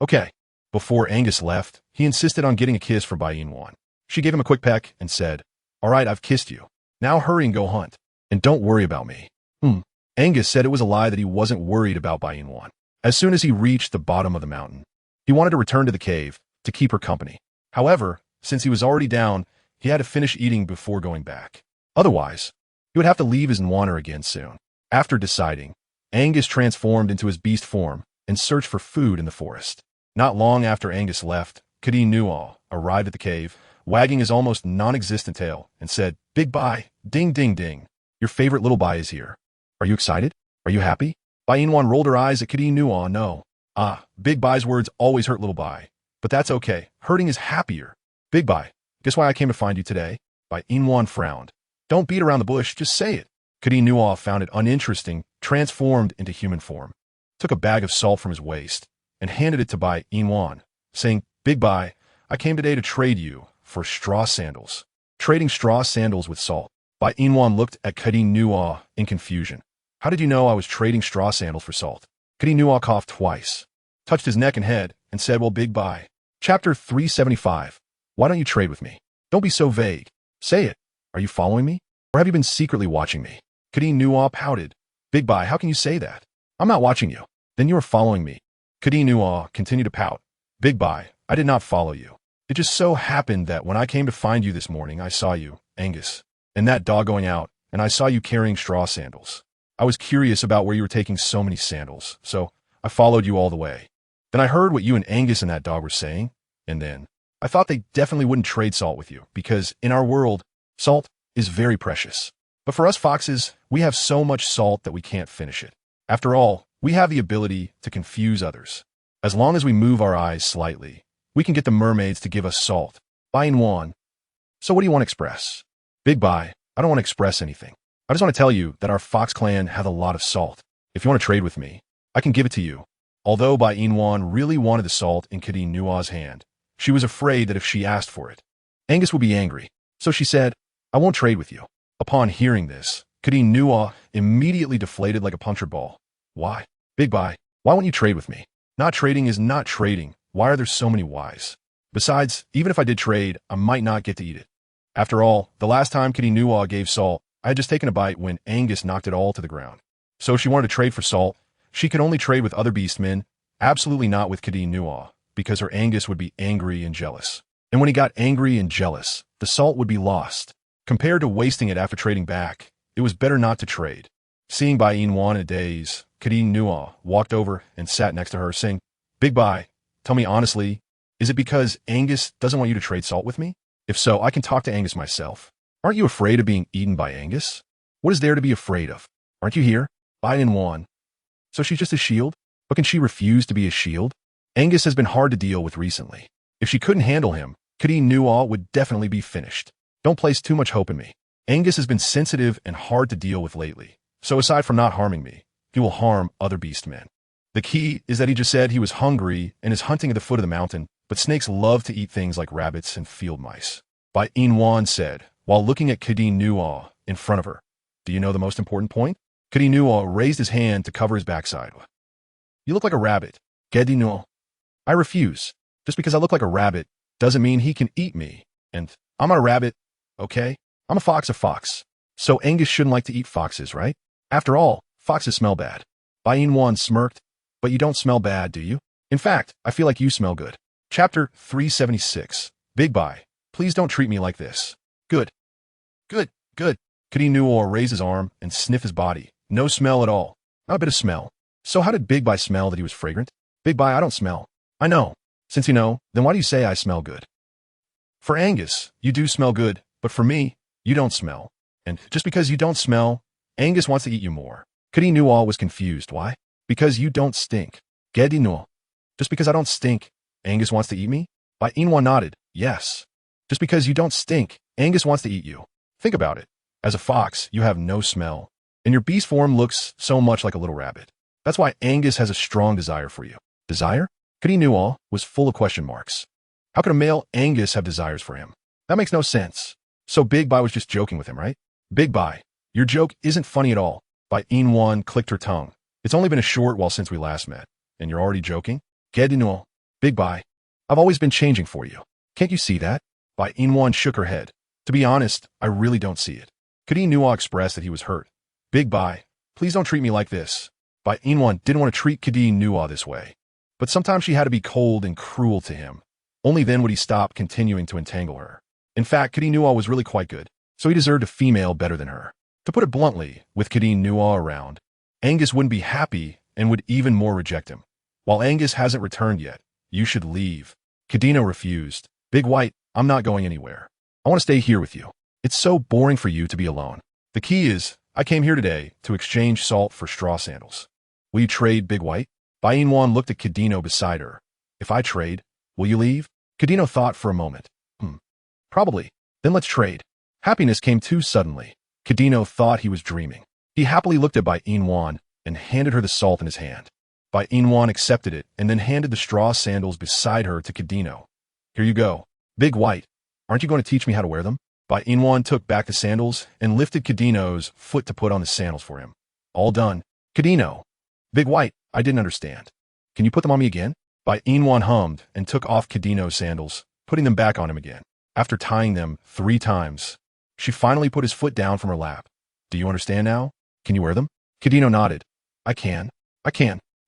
Okay. Before Angus left, he insisted on getting a kiss for Bai Yina. She gave him a quick peck and said, all right, I've kissed you. Now hurry and go hunt. And don't worry about me. Angus said it was a lie that he wasn't worried about Bai Yina. As soon as he reached the bottom of the mountain, he wanted to return to the cave to keep her company. However, since he was already down, he had to finish eating before going back. Otherwise, he would have to leave his Water again soon. After deciding, Angus transformed into his beast form and searched for food in the forest. Not long after Angus left, KingAngus arrived at the cave, wagging his almost non-existent tail, and said, Big Bai, ding ding ding. Your favorite little Bai is here. Are you excited? Are you happy? Bai Yina rolled her eyes at KingAngus. No. Big Bai's words always hurt little Bai. But that's okay. Hurting is happier. Big Bai, guess why I came to find you today? Bai Yina frowned. Don't beat around the bush, just say it. KingAngus found it uninteresting, transformed into human form, took a bag of salt from his waist, and handed it to Bai Yina, saying, Big Bai, I came today to trade you for straw sandals. Trading straw sandals with salt. Bai Yina looked at Kadinua in confusion. How did you know I was trading straw sandals for salt? Kadinua coughed twice, touched his neck and head, and said, well, Big Bai. Chapter 375. Why don't you trade with me? Don't be so vague. Say it. Are you following me? Or have you been secretly watching me? Kadinua pouted. Big Bai, how can you say that? I'm not watching you. Then you are following me. Kadinua continued to pout. Big Bai, I did not follow you. It just so happened that when I came to find you this morning, I saw you, Angus, and that dog going out, and I saw you carrying straw sandals. I was curious about where you were taking so many sandals, so I followed you all the way. Then I heard what you and Angus and that dog were saying, and then I thought they definitely wouldn't trade salt with you, because in our world, salt is very precious. But for us foxes, we have so much salt that we can't finish it. After all, we have the ability to confuse others. As long as we move our eyes slightly, we can get the mermaids to give us salt. Bai Yina. So what do you want to express? Big Bai, I don't want to express anything. I just want to tell you that our fox clan has a lot of salt. If you want to trade with me, I can give it to you. Although Bai Yina really wanted the salt in Kadinua's hand, she was afraid that if she asked for it, Angus would be angry. So she said, I won't trade with you. Upon hearing this, Kadinua immediately deflated like a punctured ball. Why? Big Bai, why won't you trade with me? Not trading is not trading. Why are there so many whys? Besides, even if I did trade, I might not get to eat it. After all, the last time Kadinua gave salt, I had just taken a bite when Angus knocked it all to the ground. So if she wanted to trade for salt, she could only trade with other beastmen, absolutely not with Kadinua, because her Angus would be angry and jealous. And when he got angry and jealous, the salt would be lost. Compared to wasting it after trading back, it was better not to trade. Seeing Bai Yina in a daze, Kadinua walked over and sat next to her, saying, Big Bai, tell me honestly, is it because Angus doesn't want you to trade salt with me? If so, I can talk to Angus myself. Aren't you afraid of being eaten by Angus? What is there to be afraid of? Aren't you here? Bai Yina. So she's just a shield? But can she refuse to be a shield? Angus has been hard to deal with recently. If she couldn't handle him, Kadinua would definitely be finished. Don't place too much hope in me. Angus has been sensitive and hard to deal with lately. So aside from not harming me, he will harm other beastmen. The key is that he just said he was hungry and is hunting at the foot of the mountain, but snakes love to eat things like rabbits and field mice. Bai Yina said, while looking at Kadinua in front of her, do you know the most important point? Kadinua raised his hand to cover his backside. You look like a rabbit. Kadinua. I refuse. Just because I look like a rabbit doesn't mean he can eat me. And I'm not a rabbit, okay? I'm a fox. So Angus shouldn't like to eat foxes, right? After all, foxes smell bad. Bai Yina smirked. But you don't smell bad, do you? In fact, I feel like you smell good. Chapter 376. Big Bai, please don't treat me like this. Good. Kadinua raised his arm and sniffed his body. No smell at all. Not a bit of smell. So how did Big Bai smell that he was fragrant? Big Bai, I don't smell. I know. Since you know, then why do you say I smell good? For Angus, you do smell good, but for me, you don't smell. And just because you don't smell, Angus wants to eat you more. Kadinua was confused. Why? Because you don't stink. Kadinua. Just because I don't stink, Angus wants to eat me? Bai Yina nodded. Yes. Just because you don't stink, Angus wants to eat you. Think about it. As a fox, you have no smell. And your beast form looks so much like a little rabbit. That's why Angus has a strong desire for you. Desire? Kadinua was full of question marks. How could a male Angus have desires for him? That makes no sense. So Big Bai was just joking with him, right? Big Bai, your joke isn't funny at all. Bai Yina clicked her tongue. It's only been a short while since we last met, and you're already joking? Kadinua. Big Bai, I've always been changing for you. Can't you see that? Bai Yina shook her head. To be honest, I really don't see it. Kadinua expressed that he was hurt. Big Bai, please don't treat me like this. Bai Yina didn't want to treat Kadinua this way. But sometimes she had to be cold and cruel to him. Only then would he stop continuing to entangle her. In fact, Kadinua was really quite good, so he deserved a female better than her. To put it bluntly, with Kadinua around, Angus wouldn't be happy and would even more reject him. While Angus hasn't returned yet, you should leave. Kadina refused. Big White, I'm not going anywhere. I want to stay here with you. It's so boring for you to be alone. The key is, I came here today to exchange salt for straw sandals. Will you trade, Big White? Bai Yina looked at Kadino beside her. If I trade, will you leave? Kadino thought for a moment. Probably. Then let's trade. Happiness came too suddenly. Kadino thought he was dreaming. He happily looked at Bai Yina and handed her the salt in his hand. Bai Yina accepted it and then handed the straw sandals beside her to Kadino. Here you go. Big White, aren't you going to teach me how to wear them? Bai Yina took back the sandals and lifted Kadino's foot to put on the sandals for him. All done. Kadino. Big White, I didn't understand. Can you put them on me again? Bai Yina hummed and took off Kadino's sandals, putting them back on him again. After tying them 3 times, she finally put his foot down from her lap. Do you understand now? Can you wear them? Kadino nodded. I can.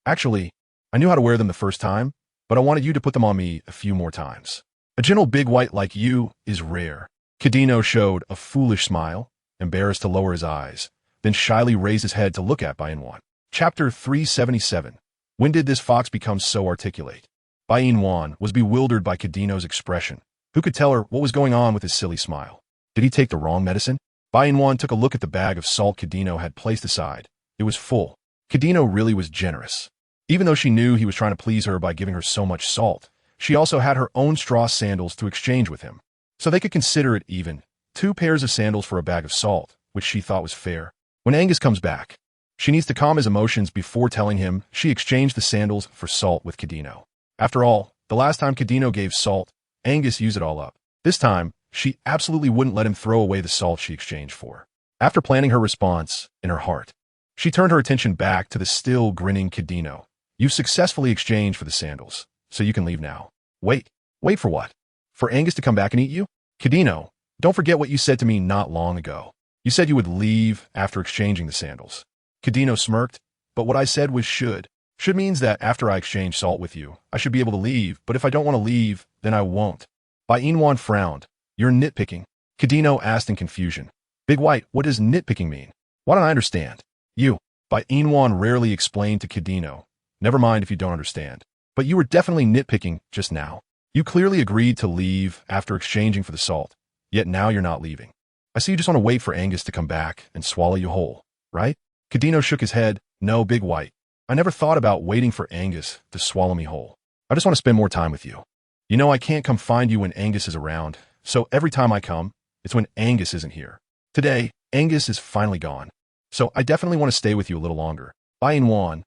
Actually, I knew how to wear them the first time, but I wanted you to put them on me a few more times. A gentle Big White like you is rare. Kadino showed a foolish smile, embarrassed to lower his eyes, then shyly raised his head to look at Bai Yina. Chapter 377. When did this fox become so articulate? Bai Yina was bewildered by Kadino's expression. Who could tell her what was going on with his silly smile? Did he take the wrong medicine? Bai Yina took a look at the bag of salt Kadino had placed aside. It was full. Kadino really was generous. Even though she knew he was trying to please her by giving her so much salt, she also had her own straw sandals to exchange with him. So they could consider it even. 2 pairs of sandals for a bag of salt, which she thought was fair. When Angus comes back, she needs to calm his emotions before telling him she exchanged the sandals for salt with Kadino. After all, the last time Kadino gave salt, Angus used it all up. This time, she absolutely wouldn't let him throw away the salt she exchanged for. After planning her response in her heart, she turned her attention back to the still grinning Kadino. You've successfully exchanged for the sandals, so you can leave now. Wait for what? For Angus to come back and eat you? Kadino, don't forget what you said to me not long ago. You said you would leave after exchanging the sandals. Kadino smirked, but what I said was should. Should means that after I exchange salt with you, I should be able to leave, but if I don't want to leave, then I won't. Bai Yina frowned. You're nitpicking. Kadino asked in confusion. Big White, what does nitpicking mean? Why don't I understand? You. Bai Yina rarely explained to Kadino. Never mind if you don't understand. But you were definitely nitpicking just now. You clearly agreed to leave after exchanging for the salt, yet now you're not leaving. I see you just want to wait for Angus to come back and swallow you whole, right? Kadino shook his head. No, Big White. I never thought about waiting for Angus to swallow me whole. I just want to spend more time with you. You know I can't come find you when Angus is around, so every time I come, it's when Angus isn't here. Today, Angus is finally gone, so I definitely want to stay with you a little longer. Bai Yina.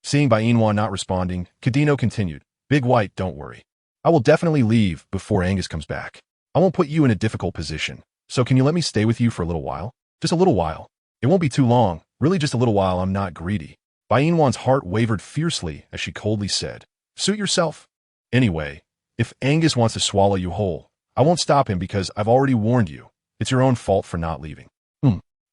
Seeing Bai Yina not responding, Kadino continued. Big White, don't worry. I will definitely leave before Angus comes back. I won't put you in a difficult position, so can you let me stay with you for a little while? Just a little while. It won't be too long, really just a little while. I'm not greedy. Bai Yina's heart wavered fiercely as she coldly said, Suit yourself. Anyway, if Angus wants to swallow you whole, I won't stop him because I've already warned you. It's your own fault for not leaving.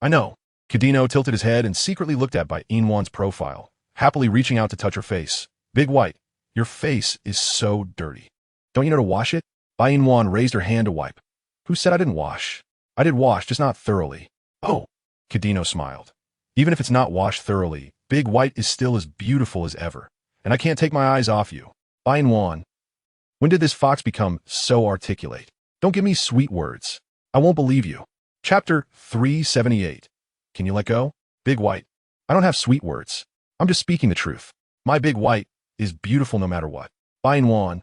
I know. Kadino tilted his head and secretly looked at Bai Yina's profile, happily reaching out to touch her face. Big White, your face is so dirty. Don't you know to wash it? Bai Yina raised her hand to wipe. Who said I didn't wash? I did wash, just not thoroughly. Oh, Kadino smiled. Even if it's not washed thoroughly, Big White is still as beautiful as ever, and I can't take my eyes off you. Bai Yina. When did this fox become so articulate? Don't give me sweet words. I won't believe you. Chapter 378. Can you let go? Big White. I don't have sweet words. I'm just speaking the truth. My Big White is beautiful no matter what. Bai Yina.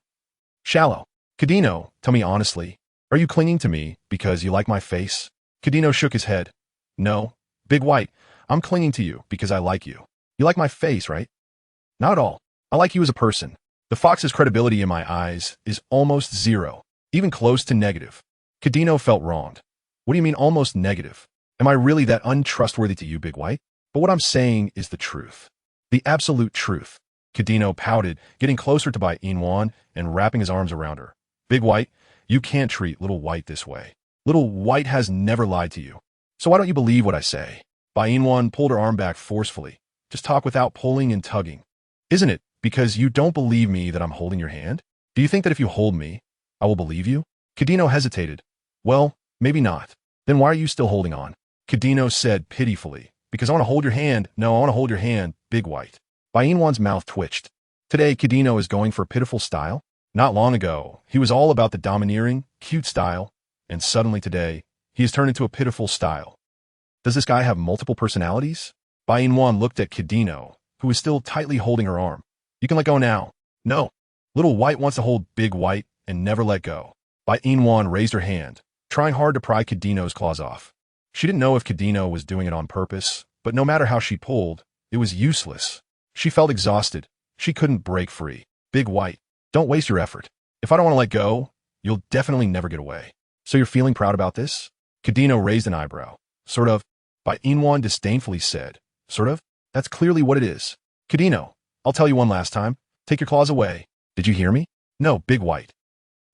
Shallow. Kadino, tell me honestly, are you clinging to me because you like my face? Kadino shook his head. No, Big White, I'm clinging to you because I like you. You like my face, right? Not at all. I like you as a person. The fox's credibility in my eyes is almost zero, even close to negative. Kadino felt wronged. What do you mean almost negative? Am I really that untrustworthy to you, Big White? But what I'm saying is the truth. The absolute truth. Kadino pouted, getting closer to Bai Yina and wrapping his arms around her. Big White, you can't treat Little White this way. Little White has never lied to you. So why don't you believe what I say? Bai Yina pulled her arm back forcefully. Just talk without pulling and tugging. Isn't it because you don't believe me that I'm holding your hand? Do you think that if you hold me, I will believe you? Kadino hesitated. Well, maybe not. Then why are you still holding on? Kadino said pitifully. Because I want to hold your hand. No, I want to hold your hand, Big White. Bai Yina's mouth twitched. Today, Kadino is going for pitiful style? Not long ago, he was all about the domineering, cute style, and suddenly today, he has turned into a pitiful style. Does this guy have multiple personalities? Bai Yina looked at Kadino, who was still tightly holding her arm. You can let go now. No. Little White wants to hold Big White and never let go. Bai Yina raised her hand, trying hard to pry Kadino's claws off. She didn't know if Kadino was doing it on purpose, but no matter how she pulled, it was useless. She felt exhausted. She couldn't break free. Big White, don't waste your effort. If I don't want to let go, you'll definitely never get away. So you're feeling proud about this? Kadino raised an eyebrow. Sort of. Bai Yina disdainfully said. Sort of? That's clearly what it is. Kadino, I'll tell you one last time. Take your claws away. Did you hear me? No, Big White.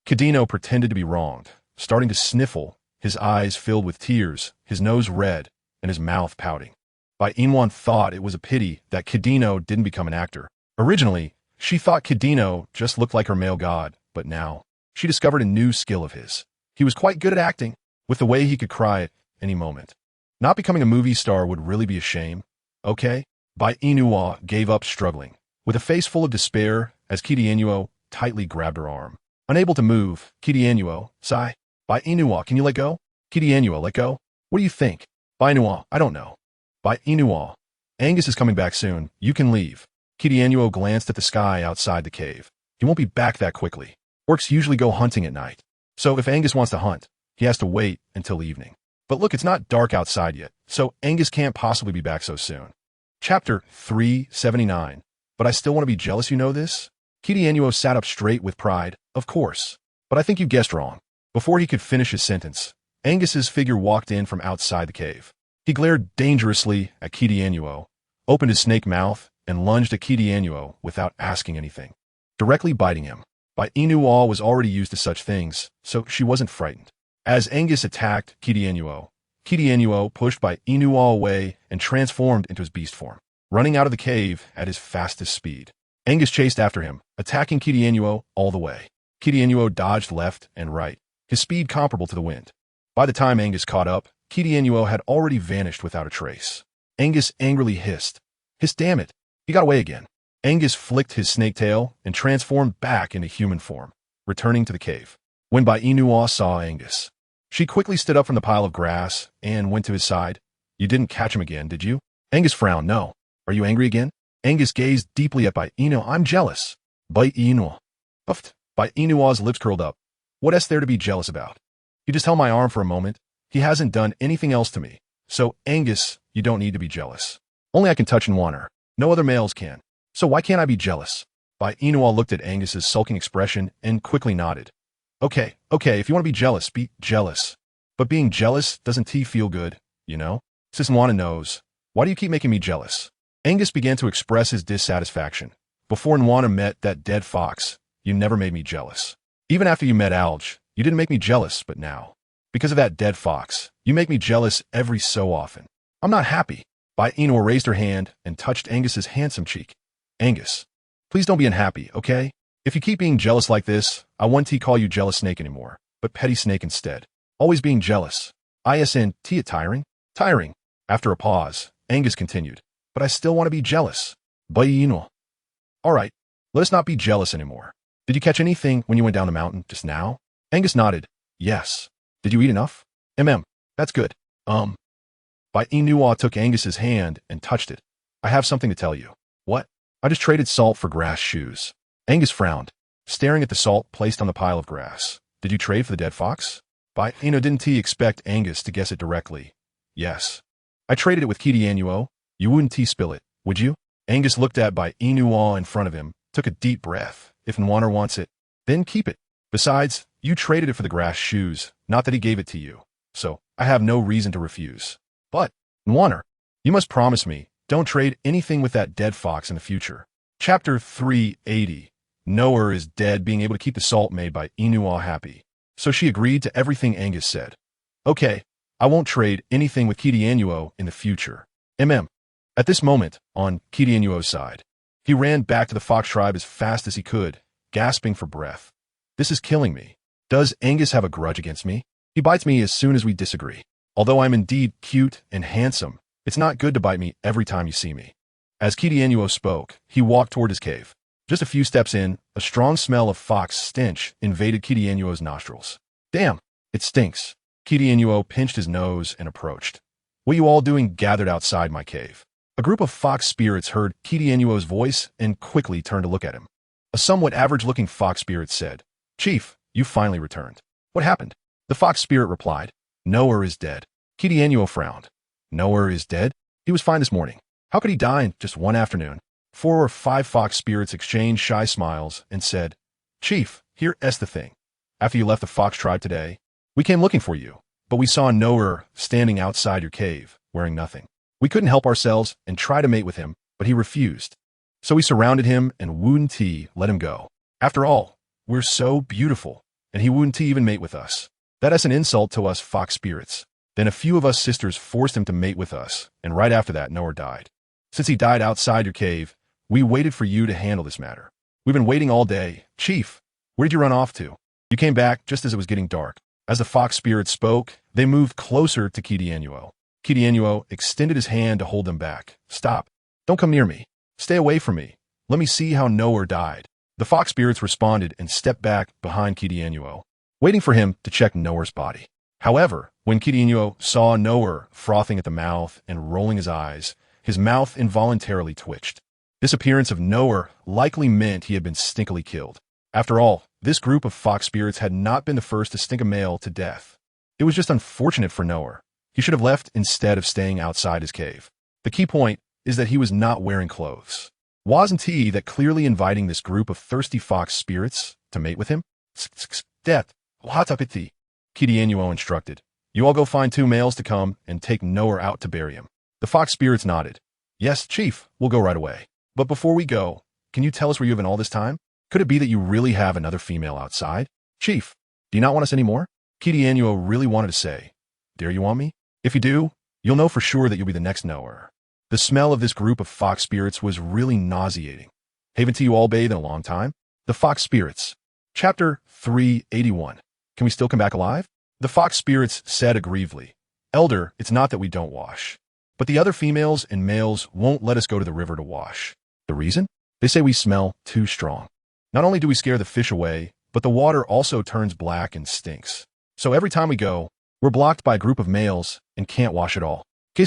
Kadino pretended to be wronged, starting to sniffle, his eyes filled with tears, his nose red, and his mouth pouting. Bai Yina thought it was a pity that Kadino didn't become an actor. Originally, she thought Kadino just looked like her male god, but now, she discovered a new skill of his. He was quite good at acting, with the way he could cry at any moment. Not becoming a movie star would really be a shame. Okay? Bai Yina gave up struggling, with a face full of despair as KingAngus tightly grabbed her arm. Unable to move, KingAngus sighed. Bai Yina, can you let go? KingAngus, let go? What do you think? Bai Yina, I don't know. Bai Yina, Angus is coming back soon. You can leave. KingAngus glanced at the sky outside the cave. He won't be back that quickly. Orcs usually go hunting at night. So if Angus wants to hunt, he has to wait until evening. But look, it's not dark outside yet, so Angus can't possibly be back so soon. Chapter 379. But I still want to be jealous, you know this? KingAngus sat up straight with pride. Of course. But I think you guessed wrong. Before he could finish his sentence, Angus's figure walked in from outside the cave. He glared dangerously at KingAngus, opened his snake mouth, and lunged at KingAngus without asking anything, directly biting him. Bai Yina was already used to such things, so she wasn't frightened. As Angus attacked KingAngus pushed Bai Yina away and transformed into his beast form, running out of the cave at his fastest speed. Angus chased after him, attacking KingAngus all the way. KingAngus dodged left and right, his speed comparable to the wind. By the time Angus caught up, KingAngus had already vanished without a trace. Angus angrily hissed. Damn it! He got away again. Angus flicked his snake tail and transformed back into human form, returning to the cave. When Bai Yina saw Angus, she quickly stood up from the pile of grass and went to his side. You didn't catch him again, did you? Angus frowned. No. Are you angry again? Angus gazed deeply at Bai Yina. I'm jealous. Bai Yina. Puffed. Bai Yina's lips curled up. What is there to be jealous about? He just held my arm for a moment. He hasn't done anything else to me. So, Angus, you don't need to be jealous. Only I can touch and want her. No other males can. So why can't I be jealous? Bai Yina looked at Angus's sulking expression and quickly nodded. Okay, if you want to be jealous, be jealous. But being jealous doesn't feel good, you know? Sis Nwana knows. Why do you keep making me jealous? Angus began to express his dissatisfaction. Before Nwana met that dead fox, you never made me jealous. Even after you met Alge, you didn't make me jealous, but now, because of that dead fox, you make me jealous every so often. I'm not happy. Bai Yina raised her hand and touched Angus's handsome cheek. Angus, please don't be unhappy, okay? If you keep being jealous like this, I won't call you Jealous Snake anymore, but Petty Snake instead. Always being jealous. Isn't it tiring? Tiring. After a pause, Angus continued. But I still want to be jealous. Bai Yina. All right, let us not be jealous anymore. Did you catch anything when you went down the mountain just now? Angus nodded. Yes. Did you eat enough? That's good. Bai Yina took Angus's hand and touched it. I have something to tell you. What? I just traded salt for grass shoes. Angus frowned, staring at the salt placed on the pile of grass. Did you trade for the dead fox? Bai Yina didn't expect Angus to guess it directly. Yes. I traded it with KingAngus. You wouldn't spill it, would you? Angus looked at Bai Yina in front of him, took a deep breath. If Nwana wants it, then keep it. Besides, you traded it for the grass shoes, not that he gave it to you. So, I have no reason to refuse. But, Nwana, you must promise me, don't trade anything with that dead fox in the future. Chapter 380. Noah is dead, being able to keep the salt made by Yina happy. So she agreed to everything Angus said. Okay, I won't trade anything with KingAngus in the future. At this moment, on KingAngus' side, he ran back to the fox tribe as fast as he could, gasping for breath. This is killing me. Does Angus have a grudge against me? He bites me as soon as we disagree. Although I'm indeed cute and handsome, it's not good to bite me every time you see me. As KingAngus spoke, he walked toward his cave. Just a few steps in, a strong smell of fox stench invaded KingAngus' nostrils. Damn, it stinks. KingAngus pinched his nose and approached. What you all doing gathered outside my cave? A group of fox spirits heard KingAngus' voice and quickly turned to look at him. A somewhat average-looking fox spirit said, Chief, you finally returned. What happened? The fox spirit replied, Noah is dead. KingAngus frowned. Noah is dead? He was fine this morning. How could he die in just one afternoon? 4 or 5 fox spirits exchanged shy smiles and said, Chief, here's the thing. After you left the fox tribe today, We came looking for you, but we saw Noer standing outside your cave, wearing nothing. We couldn't help ourselves and try to mate with him, but he refused. So we surrounded him and wouldn't he let him go. After all, we're so beautiful, and he wouldn't even mate with us. That is an insult to us fox spirits. Then a few of us sisters forced him to mate with us, and right after that, Noer died. Since he died outside your cave, we waited for you to handle this matter. We've been waiting all day. Chief, where did you run off to? You came back just as it was getting dark. As the fox spirits spoke, they moved closer to KingAngus. KingAngus extended his hand to hold them back. Stop. Don't come near me. Stay away from me. Let me see how Noer died. The fox spirits responded and stepped back behind KingAngus, waiting for him to check Noer's body. However, when KingAngus saw Noer frothing at the mouth and rolling his eyes, his mouth involuntarily twitched. This appearance of Noer likely meant he had been stinkily killed. After all, this group of fox spirits had not been the first to stink a male to death. It was just unfortunate for Noer. He should have left instead of staying outside his cave. The key point is that he was not wearing clothes. Wasn't he that clearly inviting this group of thirsty fox spirits to mate with him? Death. KingAngus instructed. You all go find 2 males to come and take Noer out to bury him. The fox spirits nodded. Yes, Chief, we'll go right away. But before we go, can you tell us where you have been all this time? Could it be that you really have another female outside? Chief, do you not want us anymore? KingAngus really wanted to say, dare you want me? If you do, you'll know for sure that you'll be the next Noer. The smell of this group of fox spirits was really nauseating. Haven't you all bathed in a long time? The fox spirits. Chapter 381. Can we still come back alive? The fox spirits said aggrievedly, Elder, it's not that we don't wash, but the other females and males won't let us go to the river to wash. The reason? They say we smell too strong. Not only do we scare the fish away, but the water also turns black and stinks. So every time we go, we're blocked by a group of males and can't wash at all. You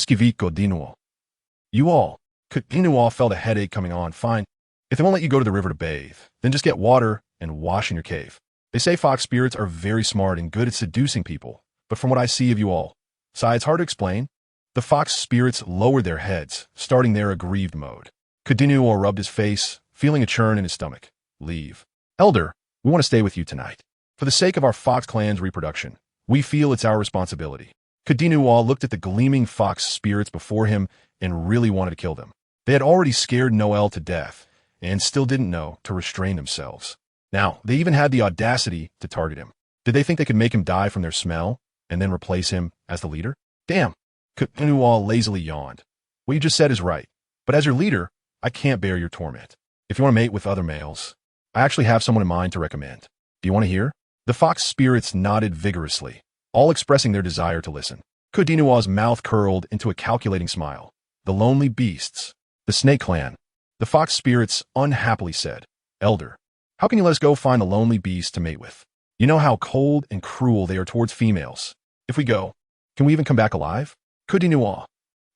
all. KingAngus felt a headache coming on. Fine. If they won't let you go to the river to bathe, then just get water and wash in your cave. They say fox spirits are very smart and good at seducing people, but from what I see of you all, it's hard to explain. The fox spirits lowered their heads, starting their aggrieved mode. KingAngus rubbed his face, feeling a churn in his stomach. Leave. Elder, we want to stay with you tonight. For the sake of our fox clan's reproduction, we feel it's our responsibility. KingAngus looked at the gleaming fox spirits before him and really wanted to kill them. They had already scared Noel to death and still didn't know to restrain themselves. Now, they even had the audacity to target him. Did they think they could make him die from their smell and then replace him as the leader? Damn. KingAngus lazily yawned. What you just said is right, but as your leader, I can't bear your torment. If you want to mate with other males, I actually have someone in mind to recommend. Do you want to hear? The fox spirits nodded vigorously, all expressing their desire to listen. KingAngus's mouth curled into a calculating smile. The lonely beasts. The snake clan. The fox spirits unhappily said, Elder, how can you let us go find the lonely beasts to mate with? You know how cold and cruel they are towards females. If we go, can we even come back alive? KingAngus,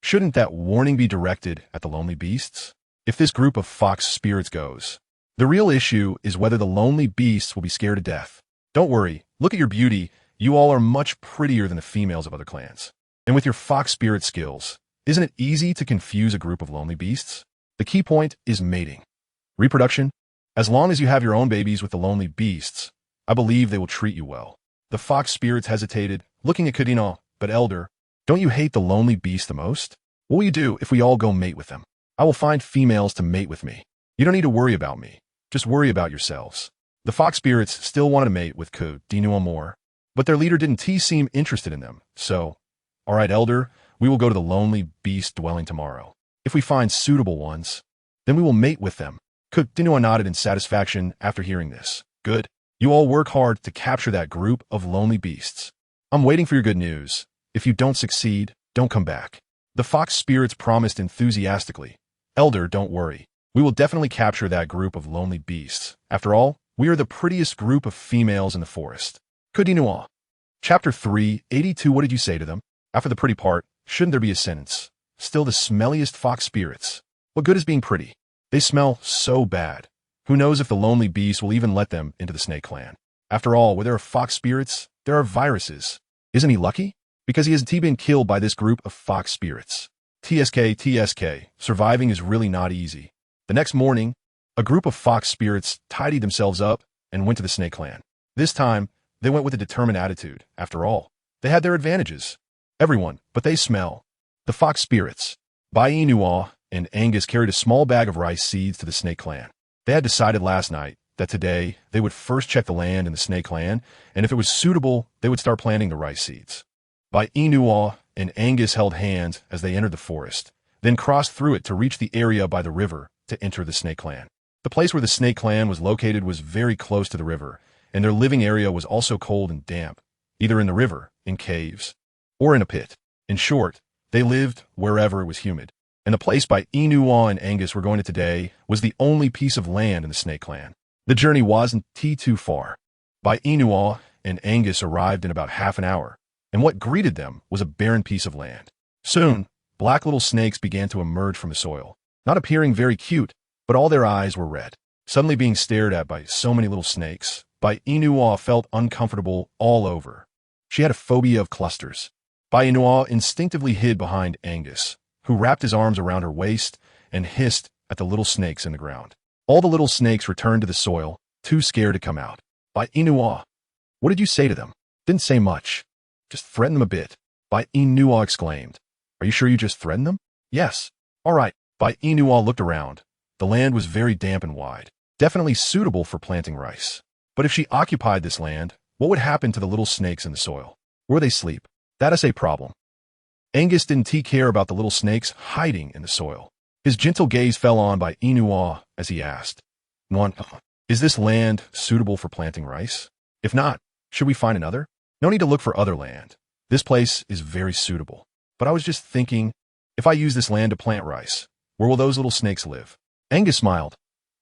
shouldn't that warning be directed at the lonely beasts? If this group of fox spirits goes, the real issue is whether the lonely beasts will be scared to death. Don't worry, look at your beauty. You all are much prettier than the females of other clans. And with your fox spirit skills, isn't it easy to confuse a group of lonely beasts? The key point is mating. Reproduction. As long as you have your own babies with the lonely beasts, I believe they will treat you well. The fox spirits hesitated, looking at KingAngus, but Elder, don't you hate the lonely beast the most? What will you do if we all go mate with them? I will find females to mate with me. You don't need to worry about me. Just worry about yourselves. The fox spirits still wanted to mate with KingAngus more, but their leader didn't seem interested in them. So, all right, Elder, we will go to the lonely beast dwelling tomorrow. If we find suitable ones, then we will mate with them. KingAngus nodded in satisfaction after hearing this. Good. You all work hard to capture that group of lonely beasts. I'm waiting for your good news. If you don't succeed, don't come back. The fox spirits promised enthusiastically. Elder, don't worry. We will definitely capture that group of lonely beasts. After all, we are the prettiest group of females in the forest. KingAngus. Chapter 382. What did you say to them? After the pretty part, shouldn't there be a sentence? Still the smelliest fox spirits. What good is being pretty? They smell so bad. Who knows if the lonely beast will even let them into the snake clan? After all, where there are fox spirits, there are viruses. Isn't he lucky? Because he hasn't been killed by this group of fox spirits. TSK, surviving is really not easy. The next morning, a group of fox spirits tidied themselves up and went to the snake clan. This time, They went with a determined attitude. After all, they had their advantages. Everyone, but they smell. The fox spirits. Bai Yina and Angus carried a small bag of rice seeds to the snake clan. They had decided last night that today they would first check the land in the snake clan, and if it was suitable, they would start planting the rice seeds. Bai Yina and Angus held hands as they entered the forest, then crossed through it to reach the area by the river to enter the snake clan. The place where the snake clan was located was very close to the river, and their living area was also cold and damp, either in the river, in caves, or in a pit. In short, they lived wherever it was humid, and the place Bai Yina and Angus were going to today was the only piece of land in the snake clan. The journey wasn't too far. Bai Yina and Angus arrived in about half an hour, and what greeted them was a barren piece of land. Soon, black little snakes began to emerge from the soil, not appearing very cute, but all their eyes were red. Suddenly being stared at by so many little snakes, Bai Yina felt uncomfortable all over. She had a phobia of clusters. Bai Yina instinctively hid behind Angus, who wrapped his arms around her waist and hissed at the little snakes in the ground. All the little snakes returned to the soil, too scared to come out. Bai Yina, what did you say to them? Didn't say much. Just threaten them a bit. Bai Yina exclaimed. Are you sure you just threatened them? Yes. All right. Bai Yina looked around. The land was very damp and wide, definitely suitable for planting rice. But if she occupied this land, what would happen to the little snakes in the soil? Where they sleep? That is a problem. Angus didn't care about the little snakes hiding in the soil. His gentle gaze fell on Bai Yina as he asked, is this land suitable for planting rice? If not, should we find another? No need to look for other land. This place is very suitable. But I was just thinking, if I use this land to plant rice, where will those little snakes live? Angus smiled.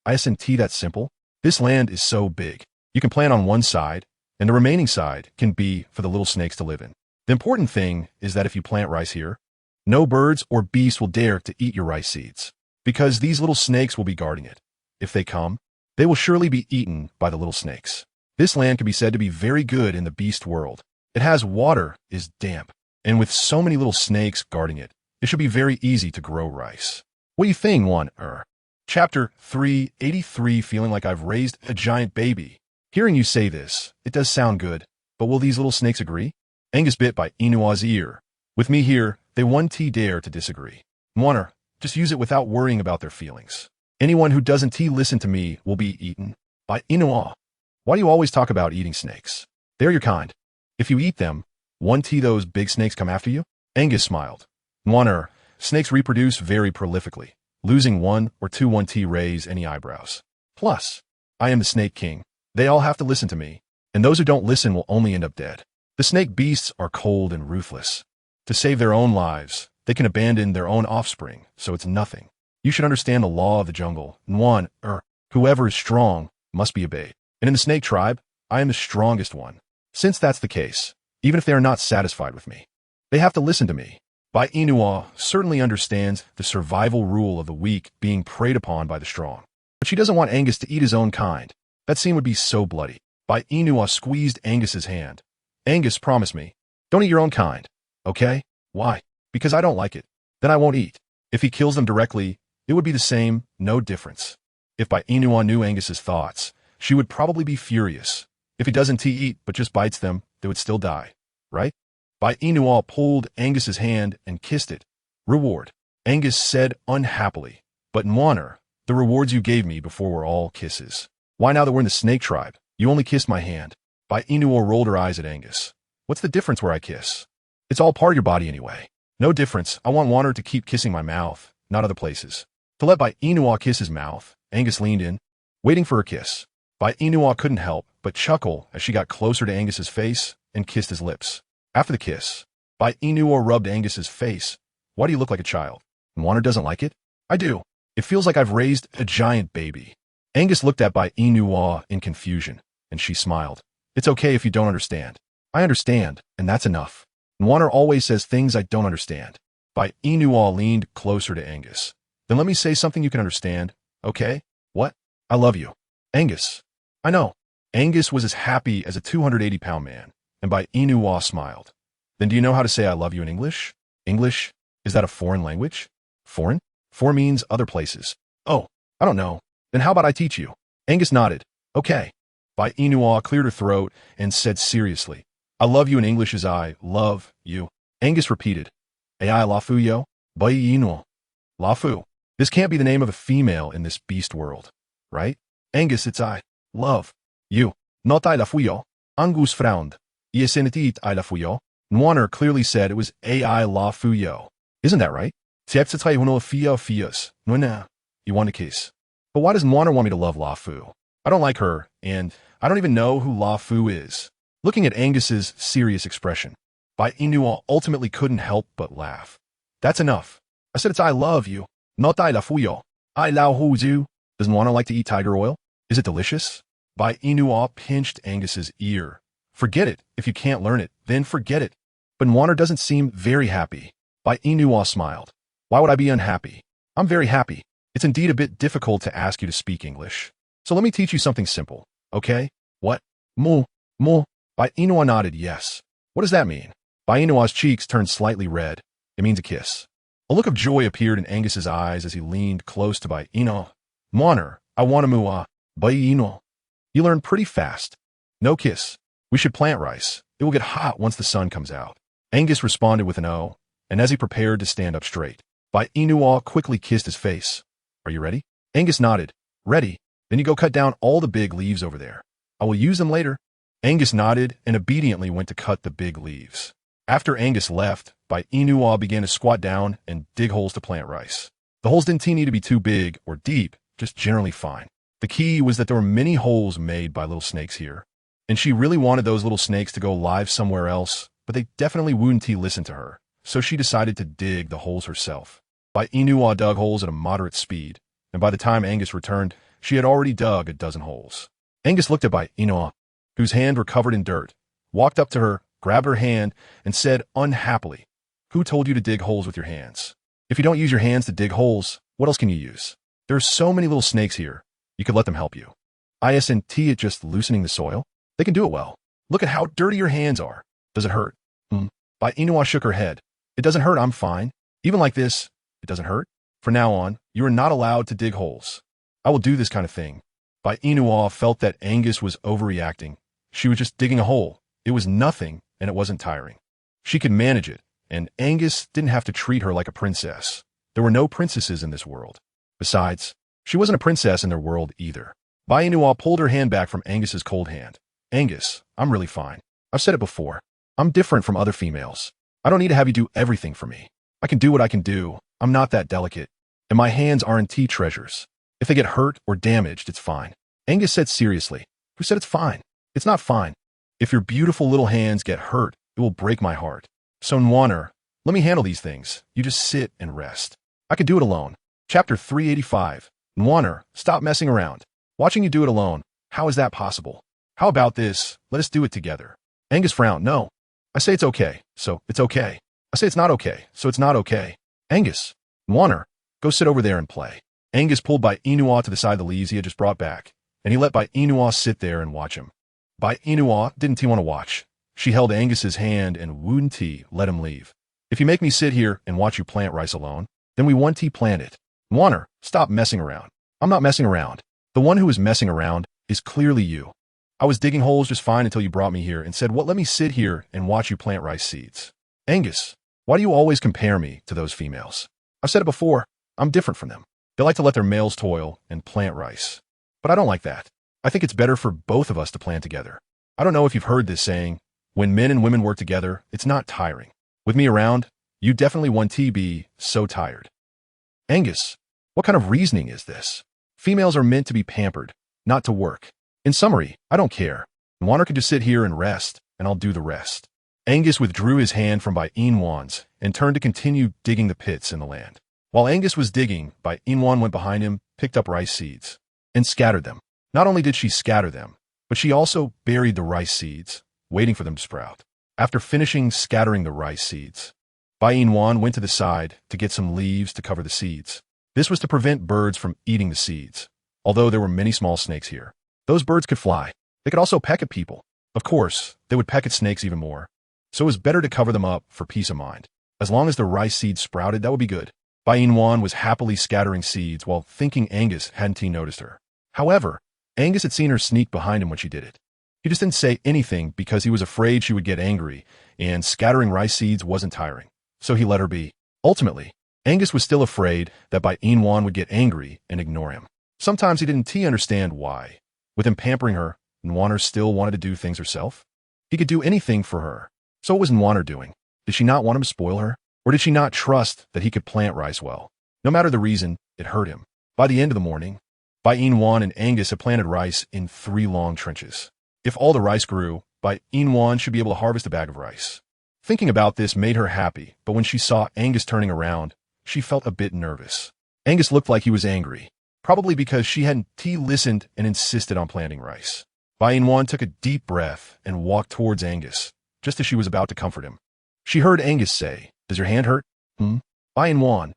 Isn't that simple? This land is so big. You can plant on one side, and the remaining side can be for the little snakes to live in. The important thing is that if you plant rice here, no birds or beasts will dare to eat your rice seeds, because these little snakes will be guarding it. If they come, they will surely be eaten by the little snakes. This land can be said to be very good in the beast world. It has water, is damp, and with so many little snakes guarding it, it should be very easy to grow rice. What do you think, Chapter 383, feeling like I've raised a giant baby. Hearing you say this, it does sound good, but will these little snakes agree? Angus bit Bai Yina's ear. With me here, they won't dare to disagree. Just use it without worrying about their feelings. Anyone who doesn't listen to me will be eaten. Bai Yina, why do you always talk about eating snakes? They're your kind. If you eat them, won't those big snakes come after you? Angus smiled. Snakes reproduce very prolifically. Losing one or two won't raise any eyebrows. Plus, I am the Snake King. They all have to listen to me, and those who don't listen will only end up dead. The snake beasts are cold and ruthless. To save their own lives, they can abandon their own offspring, so it's nothing. You should understand the law of the jungle. Whoever is strong must be obeyed. And in the snake tribe, I am the strongest one. Since that's the case, even if they are not satisfied with me, they have to listen to me. Bai Yina certainly understands the survival rule of the weak being preyed upon by the strong. But she doesn't want Angus to eat his own kind. That scene would be so bloody. Bai Yina squeezed Angus's hand. Angus, promise me, don't eat your own kind, okay? Why? Because I don't like it. Then I won't eat. If he kills them directly, it would be the same, no difference. If Bai Yina knew Angus's thoughts, she would probably be furious. If he doesn't eat but just bites them, they would still die, right? Bai Yina pulled Angus's hand and kissed it. Reward. Angus said unhappily, but the rewards you gave me before were all kisses. Why now that we're in the snake tribe, you only kissed my hand? Bai Yina rolled her eyes at Angus. What's the difference where I kiss? It's all part of your body anyway. No difference. I want to keep kissing my mouth, not other places. To let Bai Yina kiss his mouth, Angus leaned in, waiting for her kiss. Bai Yina couldn't help but chuckle as she got closer to Angus's face and kissed his lips. After the kiss, Bai Yina rubbed Angus's face. Why do you look like a child? Doesn't like it? I do. It feels like I've raised a giant baby. Angus looked at Bai Yina in confusion, and she smiled. It's okay if you don't understand. I understand, and that's enough. Always says things I don't understand. Bai Yina leaned closer to Angus. Then let me say something you can understand, okay? What? I love you. Angus. I know. Angus was as happy as a 280-pound man, and Bai Yina smiled. Then do you know how to say I love you in English? English? Is that a foreign language? Foreign? For means other places. Oh, I don't know. Then how about I teach you? Angus nodded. Okay. Bai Yina cleared her throat and said seriously, I love you in English as I love you. Angus repeated, Ai la fu yo, Bai Yina. La fu. This can't be the name of a female in this beast world, right? Angus, it's I love you. Not I la fu yo. Angus frowned. Iesinitit I la fu yo. Nwaner clearly said it was Ai la fu yo. Isn't that right? Tiepsitrai huno fia fias. No. You want a kiss. But why does Nwaner want me to love La Fu? I don't like her, and I don't even know who La Fu is. Looking at Angus's serious expression, Bai Yina ultimately couldn't help but laugh. That's enough. I said it's I love you, not I la fu yo. I lao hu zu. Does Nwaner like to eat tiger oil? Is it delicious? Bai Yina pinched Angus's ear. Forget it. If you can't learn it, then forget it. But Nwaner doesn't seem very happy. Bai Yina smiled. Why would I be unhappy? I'm very happy. It's indeed a bit difficult to ask you to speak English. So let me teach you something simple, okay? What? Mu. Bai Yina nodded yes. What does that mean? Bai Yina's cheeks turned slightly red. It means a kiss. A look of joy appeared in Angus's eyes as he leaned close to Bai Yina. Nwaner, I want to mua. Bai Yina. You learn pretty fast. No kiss. We should plant rice. It will get hot once the sun comes out. Angus responded with an O, and as he prepared to stand up straight, Bai Yina quickly kissed his face. Are you ready? Angus nodded. Ready. Then you go cut down all the big leaves over there. I will use them later. Angus nodded and obediently went to cut the big leaves. After Angus left, Bai Yina began to squat down and dig holes to plant rice. The holes didn't need to be too big or deep, just generally fine. The key was that there were many holes made by little snakes here, and she really wanted those little snakes to go live somewhere else, but they definitely wouldn't listen to her, so she decided to dig the holes herself. Bai Yina dug holes at a moderate speed, and by the time Angus returned, she had already dug a dozen holes. Angus looked at Bai Yina, whose hands were covered in dirt, walked up to her, grabbed her hand, and said unhappily, Who told you to dig holes with your hands? If you don't use your hands to dig holes, what else can you use? There are so many little snakes here. You could let them help you. Isn't it just loosening the soil? They can do it well. Look at how dirty your hands are. Does it hurt? Bai Yina shook her head. It doesn't hurt, I'm fine. Even like this, it doesn't hurt. From now on, you are not allowed to dig holes. I will do this kind of thing. Bai Yina felt that Angus was overreacting. She was just digging a hole. It was nothing, and it wasn't tiring. She could manage it, and Angus didn't have to treat her like a princess. There were no princesses in this world. Besides, she wasn't a princess in their world either. Bai Yina pulled her hand back from Angus's cold hand. Angus, I'm really fine. I've said it before. I'm different from other females. I don't need to have you do everything for me. I can do what I can do. I'm not that delicate. And my hands aren't treasures. If they get hurt or damaged, it's fine. Angus said seriously. Who said it's fine? It's not fine. If your beautiful little hands get hurt, it will break my heart. So Nwaner, let me handle these things. You just sit and rest. I can do it alone. Chapter 385. Nwaner, stop messing around. Watching you do it alone. How is that possible? How about this? Let us do it together. Angus frowned. No. I say it's okay, so it's okay. I say it's not okay, so it's not okay. Angus. Nwaner, go sit over there and play. Angus pulled Bai Yina to the side of the leaves he had just brought back, and he let Bai Yina sit there and watch him. Bai Yina didn't want to watch. She held Angus's hand and wouldn't let him leave. If you make me sit here and watch you plant rice alone, then we want to plant it. Nwaner, stop messing around. I'm not messing around. The one who is messing around is clearly you. I was digging holes just fine until you brought me here and said, what, let me sit here and watch you plant rice seeds. Angus, why do you always compare me to those females? I've said it before, I'm different from them. They like to let their males toil and plant rice. But I don't like that. I think it's better for both of us to plant together. I don't know if you've heard this saying, when men and women work together, it's not tiring. With me around, you definitely want to be so tired. Angus, what kind of reasoning is this? Females are meant to be pampered, not to work. In summary, I don't care. Nwaner can just sit here and rest, and I'll do the rest. Angus withdrew his hand from Bai Yina's and turned to continue digging the pits in the land. While Angus was digging, Bai Yina went behind him, picked up rice seeds, and scattered them. Not only did she scatter them, but she also buried the rice seeds, waiting for them to sprout. After finishing scattering the rice seeds, Bai Yina went to the side to get some leaves to cover the seeds. This was to prevent birds from eating the seeds, although there were many small snakes here. Those birds could fly. They could also peck at people. Of course, they would peck at snakes even more. So it was better to cover them up for peace of mind. As long as the rice seeds sprouted, that would be good. Bai Yina was happily scattering seeds while thinking Angus hadn't noticed her. However, Angus had seen her sneak behind him when she did it. He just didn't say anything because he was afraid she would get angry, and scattering rice seeds wasn't tiring. So he let her be. Ultimately, Angus was still afraid that Bai Yina would get angry and ignore him. Sometimes he didn't understand why. With him pampering her, Nwaner still wanted to do things herself. He could do anything for her. So what was Nwaner doing? Did she not want him to spoil her? Or did she not trust that he could plant rice well? No matter the reason, it hurt him. By the end of the morning, Bai Yina and Angus had planted rice in 3 long trenches. If all the rice grew, Bai Yina should be able to harvest a bag of rice. Thinking about this made her happy, but when she saw Angus turning around, she felt a bit nervous. Angus looked like he was angry, probably because she hadn't listened and insisted on planting rice. Bai Yina took a deep breath and walked towards Angus, just as she was about to comfort him. She heard Angus say, "Does your hand hurt?" Bai Yina.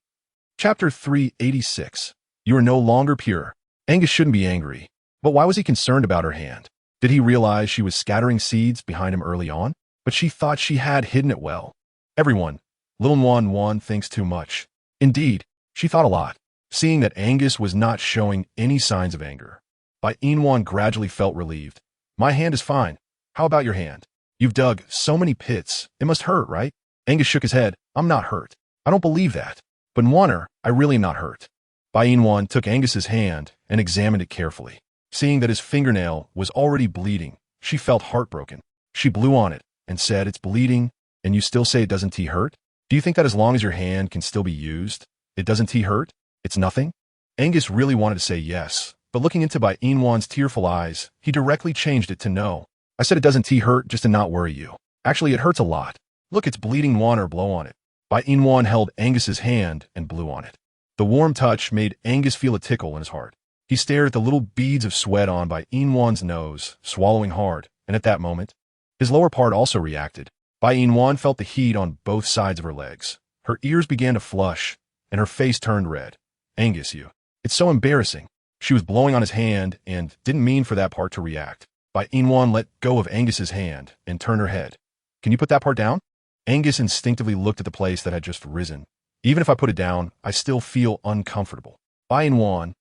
Chapter 386. You are no longer pure. Angus shouldn't be angry, but why was he concerned about her hand? Did he realize she was scattering seeds behind him early on? But she thought she had hidden it well. Everyone, Lil Nwan thinks too much. Indeed, she thought a lot, seeing that Angus was not showing any signs of anger. Bai Yina gradually felt relieved. My hand is fine. How about your hand? You've dug so many pits. It must hurt, right? Angus shook his head. I'm not hurt. I don't believe that. But Nwaner, I really am not hurt. Bai Yina took Angus's hand and examined it carefully. Seeing that his fingernail was already bleeding, she felt heartbroken. She blew on it and said, "It's bleeding, and you still say it doesn't hurt? Do you think that as long as your hand can still be used, it doesn't hurt? It's nothing?" Angus really wanted to say yes, but looking into Bai Yina's tearful eyes, he directly changed it to no. I said it doesn't hurt just to not worry you. Actually, it hurts a lot. Look, it's bleeding. Nwaner, blow on it. Bai Yina held Angus's hand and blew on it. The warm touch made Angus feel a tickle in his heart. He stared at the little beads of sweat on Bai Yina's nose, swallowing hard, and at that moment, his lower part also reacted. Bai Yina felt the heat on both sides of her legs. Her ears began to flush, and her face turned red. Angus, you. It's so embarrassing. She was blowing on his hand and didn't mean for that part to react. Bai Yina let go of Angus's hand and turned her head. Can you put that part down? Angus instinctively looked at the place that had just risen. Even if I put it down, I still feel uncomfortable. Bai Yina,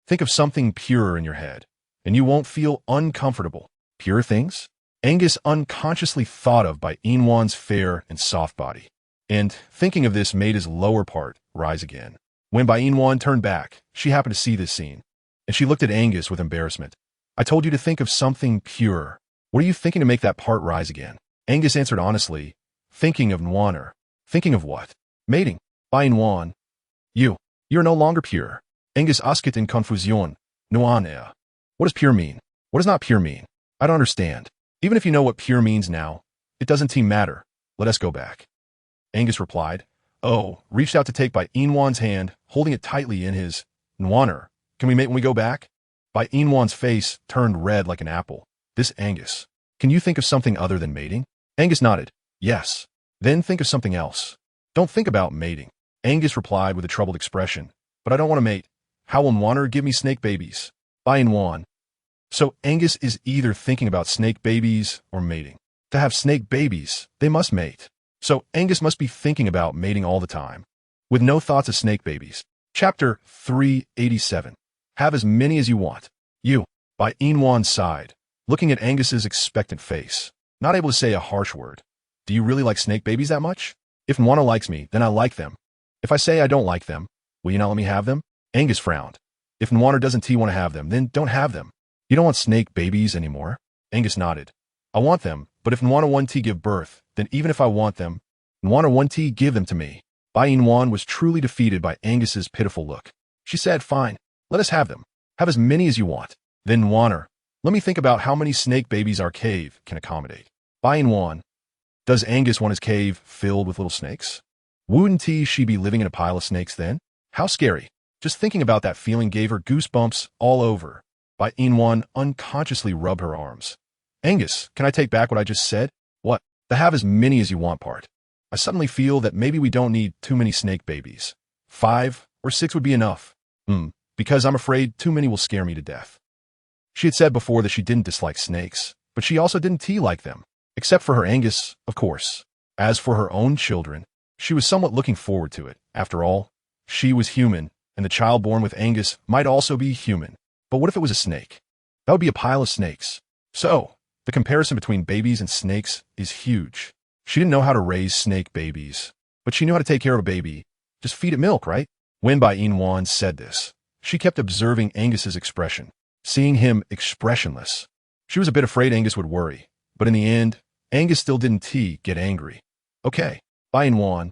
think of something pure in your head, and you won't feel uncomfortable. Pure things? Angus unconsciously thought of Bai Yina's fair and soft body, and thinking of this made his lower part rise again. When Bai Yina turned back, she happened to see this scene, and she looked at Angus with embarrassment. I told you to think of something pure. What are you thinking to make that part rise again? Angus answered honestly, thinking of Nwaner. Thinking of what? Mating. Bai Yina. You're no longer pure. Angus asked in confusion. Nwaner. What does pure mean? What does not pure mean? I don't understand. Even if you know what pure means now, it doesn't matter. Let us go back. Angus replied. Reached out to take Bai Yina's hand, holding it tightly in his. Nwaner, can we mate when we go back? Bai Yina's face turned red like an apple. This Angus. Can you think of something other than mating? Angus nodded. Yes. Then think of something else. Don't think about mating. Angus replied with a troubled expression. But I don't want to mate. How will Nwaner give me snake babies? Bai Yina. So Angus is either thinking about snake babies or mating. To have snake babies, they must mate. So Angus must be thinking about mating all the time, with no thoughts of snake babies. Chapter 387. Have as many as you want. You. Bai Yina sighed, looking at Angus's expectant face, not able to say a harsh word. Do you really like snake babies that much? If Nwaner likes me, then I like them. If I say I don't like them, will you not let me have them? Angus frowned. If Nwaner doesn't want to have them, then don't have them. You don't want snake babies anymore? Angus nodded. I want them, but if Nwaner wants to give birth, then even if I want them, Nwaner wants to give them to me. Bai Yina was truly defeated by Angus's pitiful look. She said, fine, let us have them. Have as many as you want. Then Nwaner, let me think about how many snake babies our cave can accommodate. Bai Yina, does Angus want his cave filled with little snakes? Wouldn't she be living in a pile of snakes then? How scary. Just thinking about that feeling gave her goosebumps all over. Bai Yina unconsciously rubbed her arms. Angus, can I take back what I just said? What? The have as many as you want part. I suddenly feel that maybe we don't need too many snake babies. 5 or 6 would be enough. Because I'm afraid too many will scare me to death. She had said before that she didn't dislike snakes, but she also didn't like them. Except for her Angus, of course. As for her own children, she was somewhat looking forward to it. After all, she was human, and the child born with Angus might also be human. But what if it was a snake? That would be a pile of snakes. So, the comparison between babies and snakes is huge. She didn't know how to raise snake babies, but she knew how to take care of a baby. Just feed it milk, right? When Bai Yina said this, she kept observing Angus's expression, seeing him expressionless. She was a bit afraid Angus would worry, but in the end, Angus still didn't get angry. Okay, Bai Yina.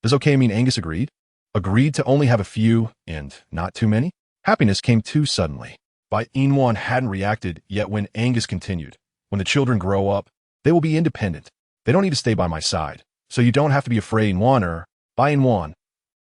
Does okay mean Angus agreed? Agreed to only have a few and not too many? Happiness came too suddenly. Bai Yina hadn't reacted yet when Angus continued. When the children grow up, they will be independent. They don't need to stay by my side, so you don't have to be afraid, Bai Yina.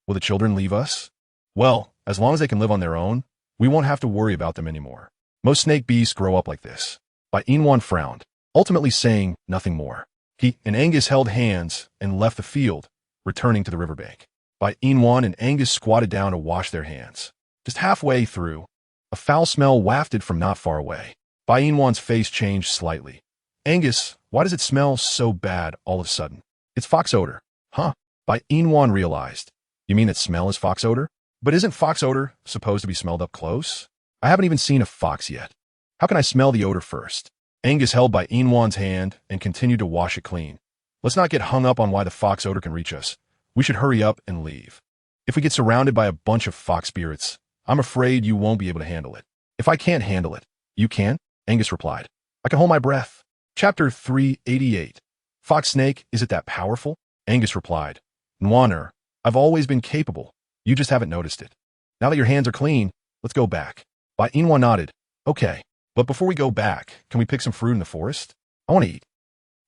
Will the children leave us? Well, as long as they can live on their own, we won't have to worry about them anymore. Most snake beasts grow up like this. Bai Yina frowned, ultimately saying nothing more. He and Angus held hands and left the field, returning to the riverbank. Bai Yina and Angus squatted down to wash their hands. Just halfway through, a foul smell wafted from not far away. Bai Yina's face changed slightly. Angus, why does it smell so bad all of a sudden? It's fox odor. Huh? Bai Yina realized. You mean its smell is fox odor? But isn't fox odor supposed to be smelled up close? I haven't even seen a fox yet. How can I smell the odor first? Angus held Bai Yina's hand and continued to wash it clean. Let's not get hung up on why the fox odor can reach us. We should hurry up and leave. If we get surrounded by a bunch of fox spirits, I'm afraid you won't be able to handle it. If I can't handle it, you can? Angus replied. I can hold my breath. Chapter 388. Fox snake, is it that powerful? Angus replied. Nwaner, I've always been capable. You just haven't noticed it. Now that your hands are clean, let's go back. Bai Yina nodded. Okay, but before we go back, can we pick some fruit in the forest? I want to eat.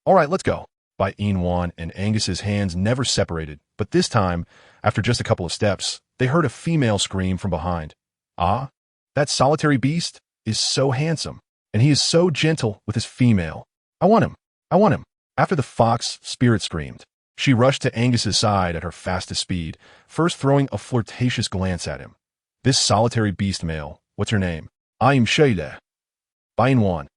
All right, let's go. Bai Yina and Angus's hands never separated, but this time, after just a couple of steps, they heard a female scream from behind. Ah, that solitary beast is so handsome, and he is so gentle with his female. I want him. I want him. After the fox spirit screamed, she rushed to Angus's side at her fastest speed, first throwing a flirtatious glance at him. This solitary beast male, what's your name? I'm Shayla. Bai Yina.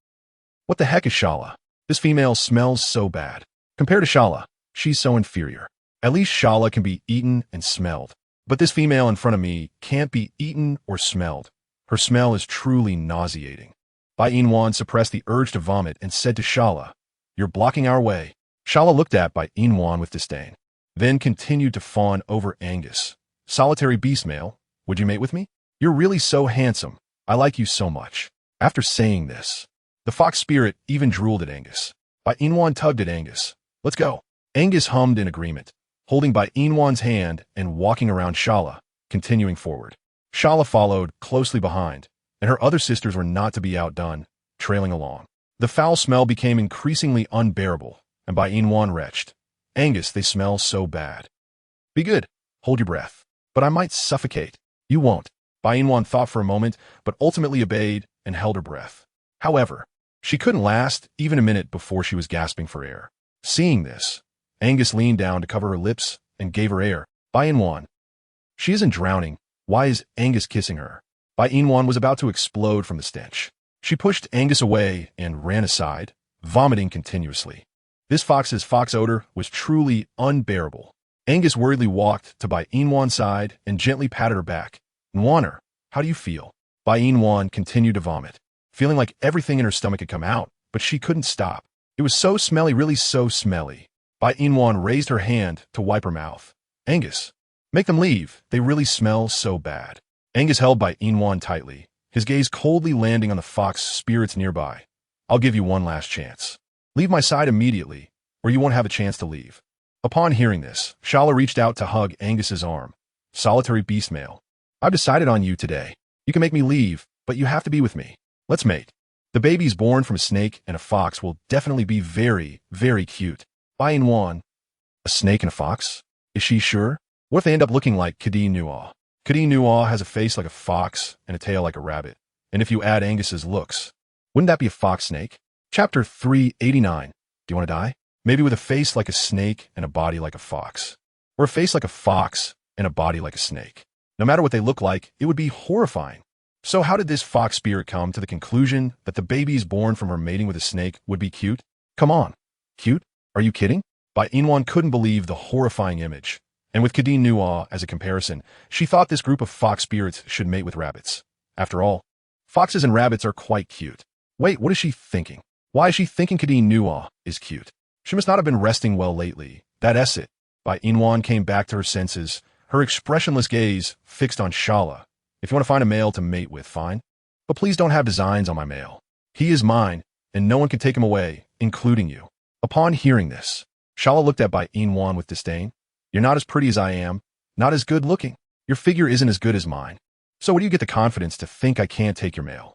What the heck is Shala? This female smells so bad. Compared to Shala, she's so inferior. At least Shala can be eaten and smelled. But this female in front of me can't be eaten or smelled. Her smell is truly nauseating. Bai Yina suppressed the urge to vomit and said to Shala, You're blocking our way. Shala looked at Bai Yina with disdain, then continued to fawn over Angus. Solitary beast male, would you mate with me? You're really so handsome. I like you so much. After saying this, the fox spirit even drooled at Angus. Bai Yina tugged at Angus. Let's go. Angus hummed in agreement, holding Bai Yina's hand and walking around Shala, continuing forward. Shala followed closely behind, and her other sisters were not to be outdone, trailing along. The foul smell became increasingly unbearable, and Bai Yina retched. Angus, they smell so bad. Be good. Hold your breath. But I might suffocate. You won't. Bai Yina thought for a moment, but ultimately obeyed and held her breath. However, she couldn't last even a minute before she was gasping for air. Seeing this, Angus leaned down to cover her lips and gave her air. Bai Yina. She isn't drowning. Why is Angus kissing her? Bai Yina was about to explode from the stench. She pushed Angus away and ran aside, vomiting continuously. This fox's fox odor was truly unbearable. Angus worriedly walked to Bai Yina's side and gently patted her back. Nwaner, how do you feel? Bai Yina continued to vomit, feeling like everything in her stomach had come out, but she couldn't stop. It was so smelly, really so smelly. Bai Yina raised her hand to wipe her mouth. Angus, make them leave. They really smell so bad. Angus held Bai Yina tightly, his gaze coldly landing on the fox spirits nearby. I'll give you one last chance. Leave my side immediately, or you won't have a chance to leave. Upon hearing this, Shala reached out to hug Angus's arm. Solitary beast male. I've decided on you today. You can make me leave, but you have to be with me. Let's mate. The babies born from a snake and a fox will definitely be very, very cute. Bai Yina. A snake and a fox? Is she sure? What if they end up looking like KingAngus? KingAngus has a face like a fox and a tail like a rabbit. And if you add Angus's looks, wouldn't that be a fox snake? Chapter 389. Do you want to die? Maybe with a face like a snake and a body like a fox. Or a face like a fox and a body like a snake. No matter what they look like, it would be horrifying. So how did this fox spirit come to the conclusion that the babies born from her mating with a snake would be cute? Come on. Cute? Are you kidding? Bai Yina couldn't believe the horrifying image. And with KingAngus as a comparison, she thought this group of fox spirits should mate with rabbits. After all, Foxes and rabbits are quite cute. Wait, what is she thinking? Why is she thinking KingAngus is cute? She must not have been resting well lately. That's it. Bai Yina came back to her senses, her expressionless gaze fixed on Shala. If you want to find a male to mate with, fine. But please don't have designs on my male. He is mine, and no one can take him away, including you. Upon hearing this, Shala looked at Bai Yina with disdain. You're not as pretty as I am, not as good looking. Your figure isn't as good as mine. So where do you get the confidence to think I can't take your male?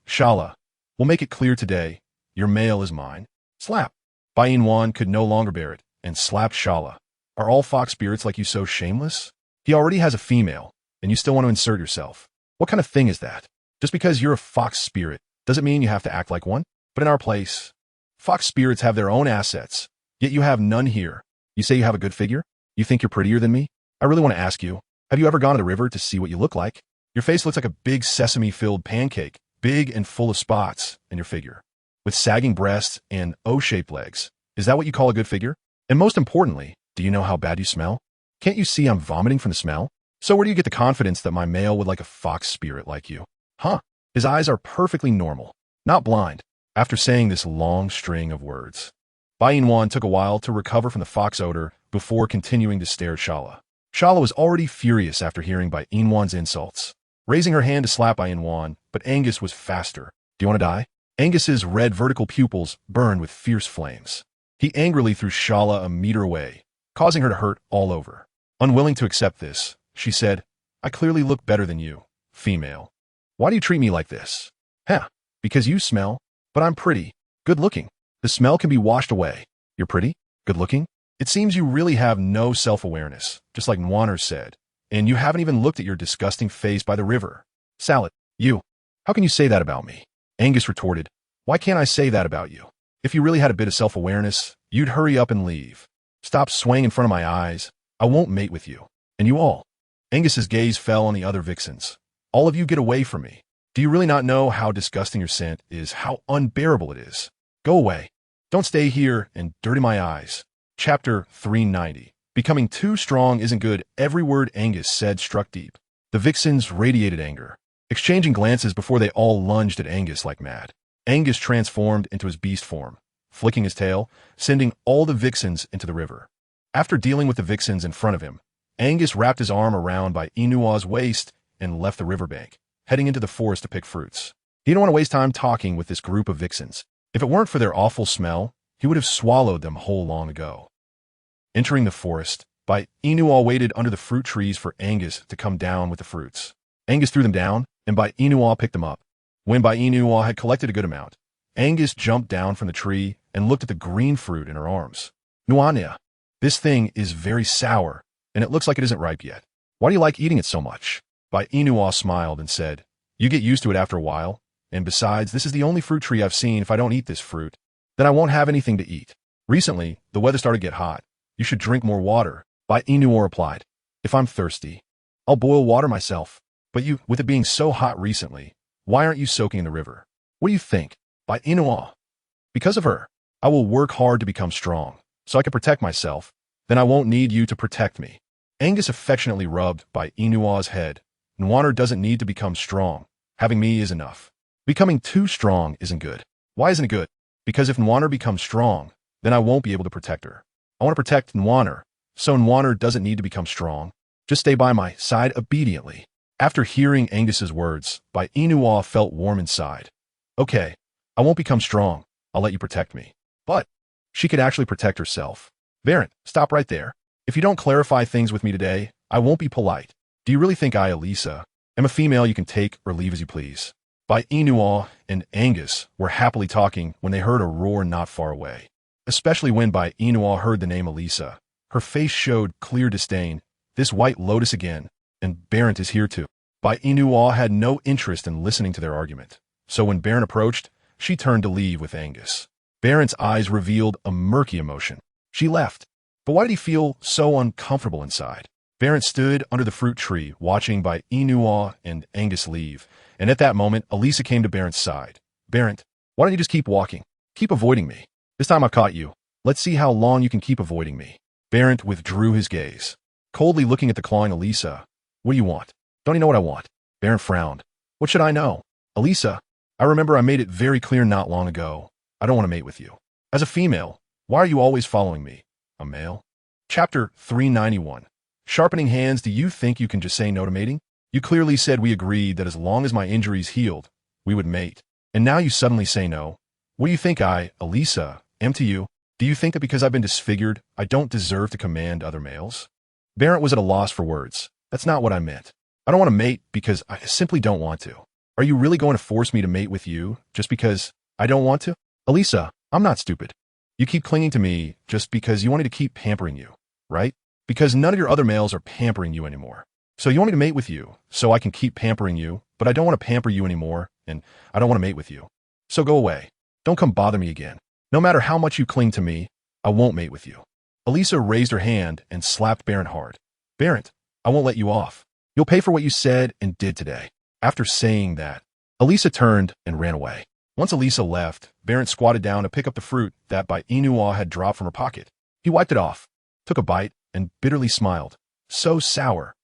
Shala, we'll make it clear today. Your male is mine. Slap. Bai Yina could no longer bear it, and slapped Shala. Are all fox spirits like you so shameless? He already has a female, and you still want to insert yourself. What kind of thing is that? Just because you're a fox spirit, doesn't mean you have to act like one. But in our place, fox spirits have their own assets, yet you have none here. You say you have a good figure? You think you're prettier than me? I really want to ask you, have you ever gone to the river to see what you look like? Your face looks like a big sesame-filled pancake, big and full of spots, in your figure, with sagging breasts and O-shaped legs. Is that what you call a good figure? And most importantly, do you know how bad you smell? Can't you see I'm vomiting from the smell? So where do you get the confidence that my male would like a fox spirit like you? Huh? His eyes are perfectly normal, not blind. After saying this long string of words, Bai Yina took a while to recover from the fox odor before continuing to stare at Shala. Shala was already furious after hearing Bai Yina's insults, raising her hand to slap Bai Yina, but Angus was faster. Do you want to die? Angus's red vertical pupils burned with fierce flames. He angrily threw Shala a meter away, causing her to hurt all over. Unwilling to accept this, she said, I clearly look better than you, female. Why do you treat me like this? Because you smell, but I'm pretty, good looking. The smell can be washed away. You're pretty, good looking? It seems you really have no self-awareness, just like Nwaner said, and you haven't even looked at your disgusting face by the river. Salad, you. How can you say that about me? Angus retorted, why can't I say that about you? If you really had a bit of self-awareness, you'd hurry up and leave. Stop swaying in front of my eyes. I won't mate with you. And you all. Angus's gaze fell on the other vixens. All of you get away from me. Do you really not know how disgusting your scent is, how unbearable it is? Go away. Don't stay here and dirty my eyes. Chapter 390. Becoming too strong isn't good. Every word Angus said struck deep. The vixens radiated anger, exchanging glances before they all lunged at Angus like mad. Angus transformed into his beast form, flicking his tail, sending all the vixens into the river. After dealing with the vixens in front of him, Angus wrapped his arm around Bai Yina's waist and left the riverbank, heading into the forest to pick fruits. He didn't want to waste time talking with this group of vixens. If it weren't for their awful smell, he would have swallowed them whole long ago. Entering the forest, Bai Yina waited under the fruit trees for Angus to come down with the fruits. Angus threw them down, and Bai Yina picked them up. When Bai Yina had collected a good amount, Angus jumped down from the tree and looked at the green fruit in her arms. Nwaner, this thing is very sour, and it looks like it isn't ripe yet. Why do you like eating it so much? Bai Yina smiled and said, you get used to it after a while, and besides, this is the only fruit tree I've seen. If I don't eat this fruit, then I won't have anything to eat. Recently, the weather started to get hot. You should drink more water. Bai Yina replied, if I'm thirsty, I'll boil water myself. But you, with it being so hot recently, why aren't you soaking in the river? What do you think? Bai Yina. Because of her, I will work hard to become strong, so I can protect myself. Then I won't need you to protect me. Angus affectionately rubbed Bai Yina's head. Nwaner doesn't need to become strong. Having me is enough. Becoming too strong isn't good. Why isn't it good? Because if Nwaner becomes strong, then I won't be able to protect her. I want to protect Nwaner, so Nwaner doesn't need to become strong. Just stay by my side obediently. After hearing Angus's words, Bai Yina felt warm inside. Okay, I won't become strong. I'll let you protect me. But she could actually protect herself. Varent, stop right there. If you don't clarify things with me today, I won't be polite. Do you really think I, Elisa, am a female you can take or leave as you please? Bai Yina and Angus were happily talking when they heard a roar not far away. Especially when Bai Yina heard the name Elisa. Her face showed clear disdain. This white lotus again, and Barent is here too. Bai Yina had no interest in listening to their argument, so when Barent approached, she turned to leave with Angus. Barent's eyes revealed a murky emotion. She left. But why did he feel so uncomfortable inside? Barent stood under the fruit tree, watching Bai Yina and Angus leave, and at that moment, Elisa came to Barent's side. Barent, why don't you just keep walking? Keep avoiding me. This time I've caught you. Let's see how long you can keep avoiding me. Barent withdrew his gaze, coldly looking at the clawing Elisa. What do you want? Don't you know what I want? Barent frowned. What should I know? Elisa, I remember I made it very clear not long ago. I don't want to mate with you. As a female, why are you always following me? A male? Chapter 391. Sharpening hands. Do you think you can just say no to mating? You clearly said we agreed that as long as my injuries healed, we would mate. And now you suddenly say no. What do you think I, Elisa, am to you? Do you think that because I've been disfigured, I don't deserve to command other males? Barrett was at a loss for words. That's not what I meant. I don't want to mate because I simply don't want to. Are you really going to force me to mate with you just because I don't want to? Elisa, I'm not stupid. You keep clinging to me just because you want me to keep pampering you, right? Because none of your other males are pampering you anymore. So you want me to mate with you so I can keep pampering you, but I don't want to pamper you anymore, and I don't want to mate with you. So go away. Don't come bother me again. No matter how much you cling to me, I won't mate with you. Elisa raised her hand and slapped Barrett hard. Barrett, I won't let you off. You'll pay for what you said and did today. After saying that, Elisa turned and ran away. Once Elisa left, Barrett squatted down to pick up the fruit that Bai Yina had dropped from her pocket. He wiped it off, took a bite, and bitterly smiled. So sour.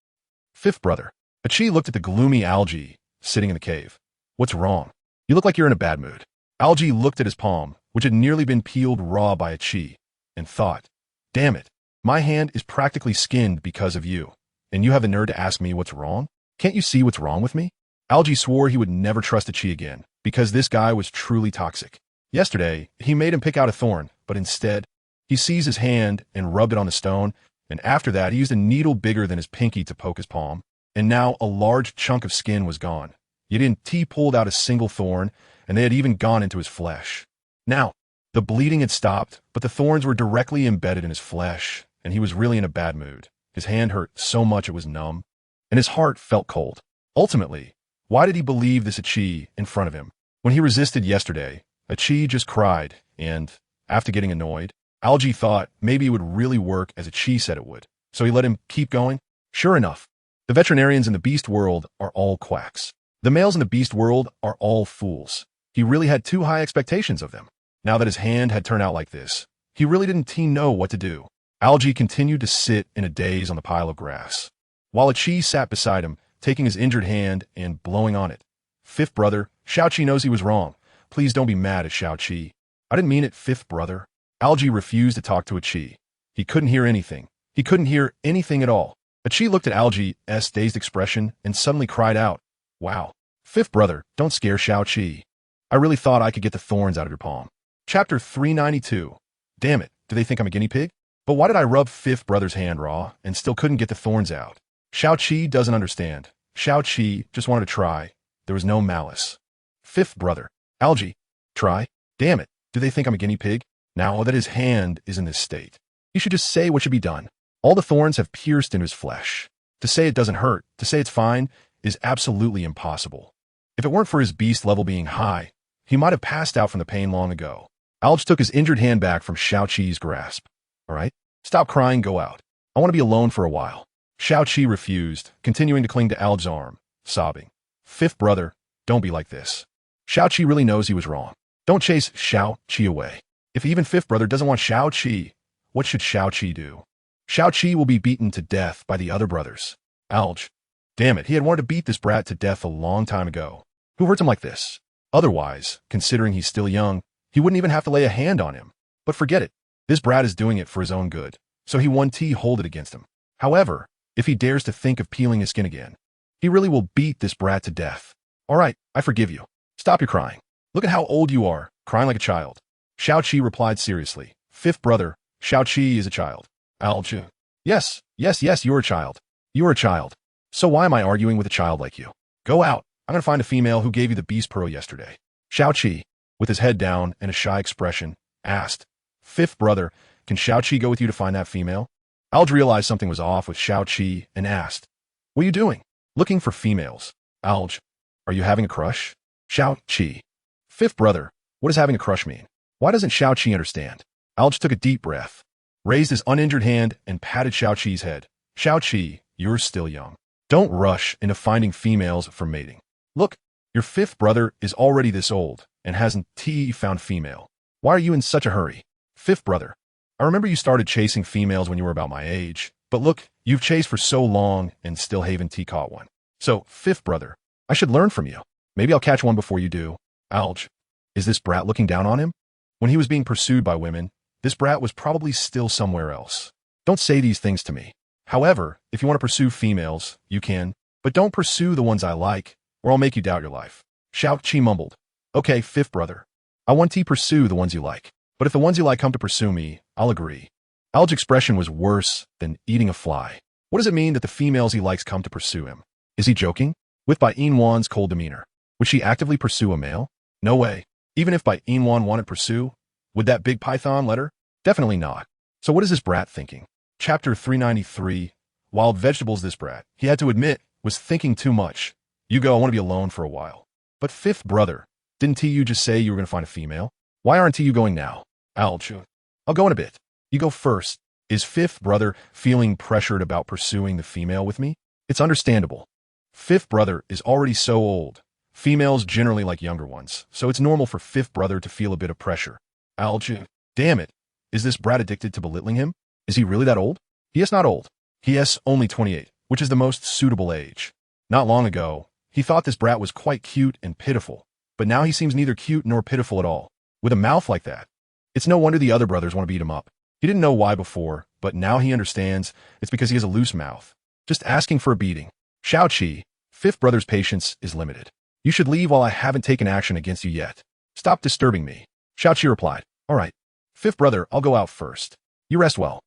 Fifth brother. Achi looked at the gloomy Algae sitting in the cave. What's wrong? You look like you're in a bad mood. Algae looked at his palm, which had nearly been peeled raw by Achi, and thought, damn it, my hand is practically skinned because of you, and you have the nerve to ask me what's wrong? Can't you see what's wrong with me? Algae swore he would never trust Achi again, because this guy was truly toxic. Yesterday, he made him pick out a thorn, but instead, he seized his hand and rubbed it on the stone, and after that, he used a needle bigger than his pinky to poke his palm, and now a large chunk of skin was gone. Yet he pulled out a single thorn, and they had even gone into his flesh. Now, the bleeding had stopped, but the thorns were directly embedded in his flesh, and he was really in a bad mood. His hand hurt so much it was numb, and his heart felt cold. Ultimately, why did he believe this Achi in front of him? When he resisted yesterday, Achi just cried, and, after getting annoyed, Algae thought maybe it would really work as Achi said it would, so he let him keep going. Sure enough, the veterinarians in the beast world are all quacks. The males in the beast world are all fools. He really had too high expectations of them. Now that his hand had turned out like this, he really didn't know what to do. Algae continued to sit in a daze on the pile of grass, while Achi sat beside him, taking his injured hand and blowing on it. Fifth brother, Xiao Qi knows he was wrong. Please don't be mad at Xiao Qi. I didn't mean it, fifth brother. Algae refused to talk to Achi. He couldn't hear anything. He couldn't hear anything at all. Achi looked at Algae's dazed expression and suddenly cried out, wow. Fifth brother, don't scare Xiao Qi. I really thought I could get the thorns out of your palm. Chapter 392. Damn it, do they think I'm a guinea pig? But why did I rub fifth brother's hand raw and still couldn't get the thorns out? Xiao Qi doesn't understand. Xiao Qi just wanted to try. There was no malice. Fifth brother. Algae. Try? Damn it, do they think I'm a guinea pig? Now that his hand is in this state, he should just say what should be done. All the thorns have pierced into his flesh. To say it doesn't hurt, to say it's fine, is absolutely impossible. If it weren't for his beast level being high, he might have passed out from the pain long ago. Alge took his injured hand back from Xiao Qi's grasp. All right, stop crying, go out. I want to be alone for a while. Xiao Qi refused, continuing to cling to Alge's arm, sobbing. Fifth brother, don't be like this. Xiao Qi really knows he was wrong. Don't chase Xiao Qi away. If even fifth brother doesn't want Xiao Qi, what should Xiao Qi do? Xiao Qi will be beaten to death by the other brothers. Alge. Damn it, he had wanted to beat this brat to death a long time ago. Who hurts him like this? Otherwise, considering he's still young, he wouldn't even have to lay a hand on him. But forget it. This brat is doing it for his own good, so he won't hold it against him. However, if he dares to think of peeling his skin again, he really will beat this brat to death. All right, I forgive you. Stop your crying. Look at how old you are, crying like a child. Xiao Qi replied seriously. Fifth brother, Xiao Qi is a child. Alge. Yes, you're a child. You're a child. So why am I arguing with a child like you? Go out. I'm going to find a female who gave you the beast pearl yesterday. Xiao Qi, with his head down and a shy expression, asked, Fifth brother, can Xiao Qi go with you to find that female? Alge realized something was off with Xiao Qi and asked, what are you doing? Looking for females. Alge, are you having a crush? Xiao Qi. Fifth brother, what does having a crush mean? Why doesn't Xiao Qi understand? Alge took a deep breath, raised his uninjured hand, and patted Xiao Qi's head. Xiao Qi, you're still young. Don't rush into finding females for mating. Look, your fifth brother is already this old and hasn't found female. Why are you in such a hurry? Fifth brother, I remember you started chasing females when you were about my age, but look, you've chased for so long and still haven't caught one. So, fifth brother, I should learn from you. Maybe I'll catch one before you do. Alge. Is this brat looking down on him? When he was being pursued by women, this brat was probably still somewhere else. Don't say these things to me. However, if you want to pursue females, you can, but don't pursue the ones I like, or I'll make you doubt your life. Shao-Chi mumbled. Okay, fifth brother. I want to pursue the ones you like, but if the ones you like come to pursue me, I'll agree. Alge's expression was worse than eating a fly. What does it mean that the females he likes come to pursue him? Is he joking? With Bai Yina's cold demeanor, would she actively pursue a male? No way. Even if Bai Yina wanted to pursue, would that big python let her? Definitely not. So what is this brat thinking? Chapter 393, Wild Vegetables. This brat, he had to admit, was thinking too much. You go, I want to be alone for a while. But fifth brother, didn't you just say you were going to find a female? Why aren't you going now? Alge. I'll go in a bit. You go first. Is fifth brother feeling pressured about pursuing the female with me? It's understandable. Fifth brother is already so old. Females generally like younger ones, so it's normal for fifth brother to feel a bit of pressure. Alge. Damn it. Is this brat addicted to belittling him? Is he really that old? He is not old. He is only 28, which is the most suitable age. Not long ago, he thought this brat was quite cute and pitiful, but now he seems neither cute nor pitiful at all. With a mouth like that, it's no wonder the other brothers want to beat him up. He didn't know why before, but now he understands it's because he has a loose mouth. Just asking for a beating. Shao-Chi, fifth brother's patience is limited. You should leave while I haven't taken action against you yet. Stop disturbing me. Shao-Chi replied. All right. Fifth brother, I'll go out first. You rest well.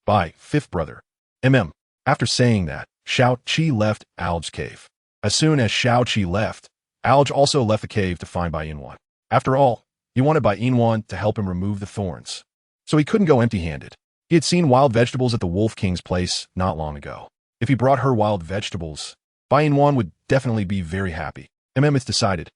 Bye, fifth brother. After saying that, Shao-Chi left Alge's cave. As soon as Shao-Chi left, Alge also left the cave to find Bai Yina. After all, he wanted Bai Yina to help him remove the thorns. So he couldn't go empty-handed. He had seen wild vegetables at the Wolf King's place not long ago. If he brought her wild vegetables, Bai Yina would definitely be very happy. It's decided.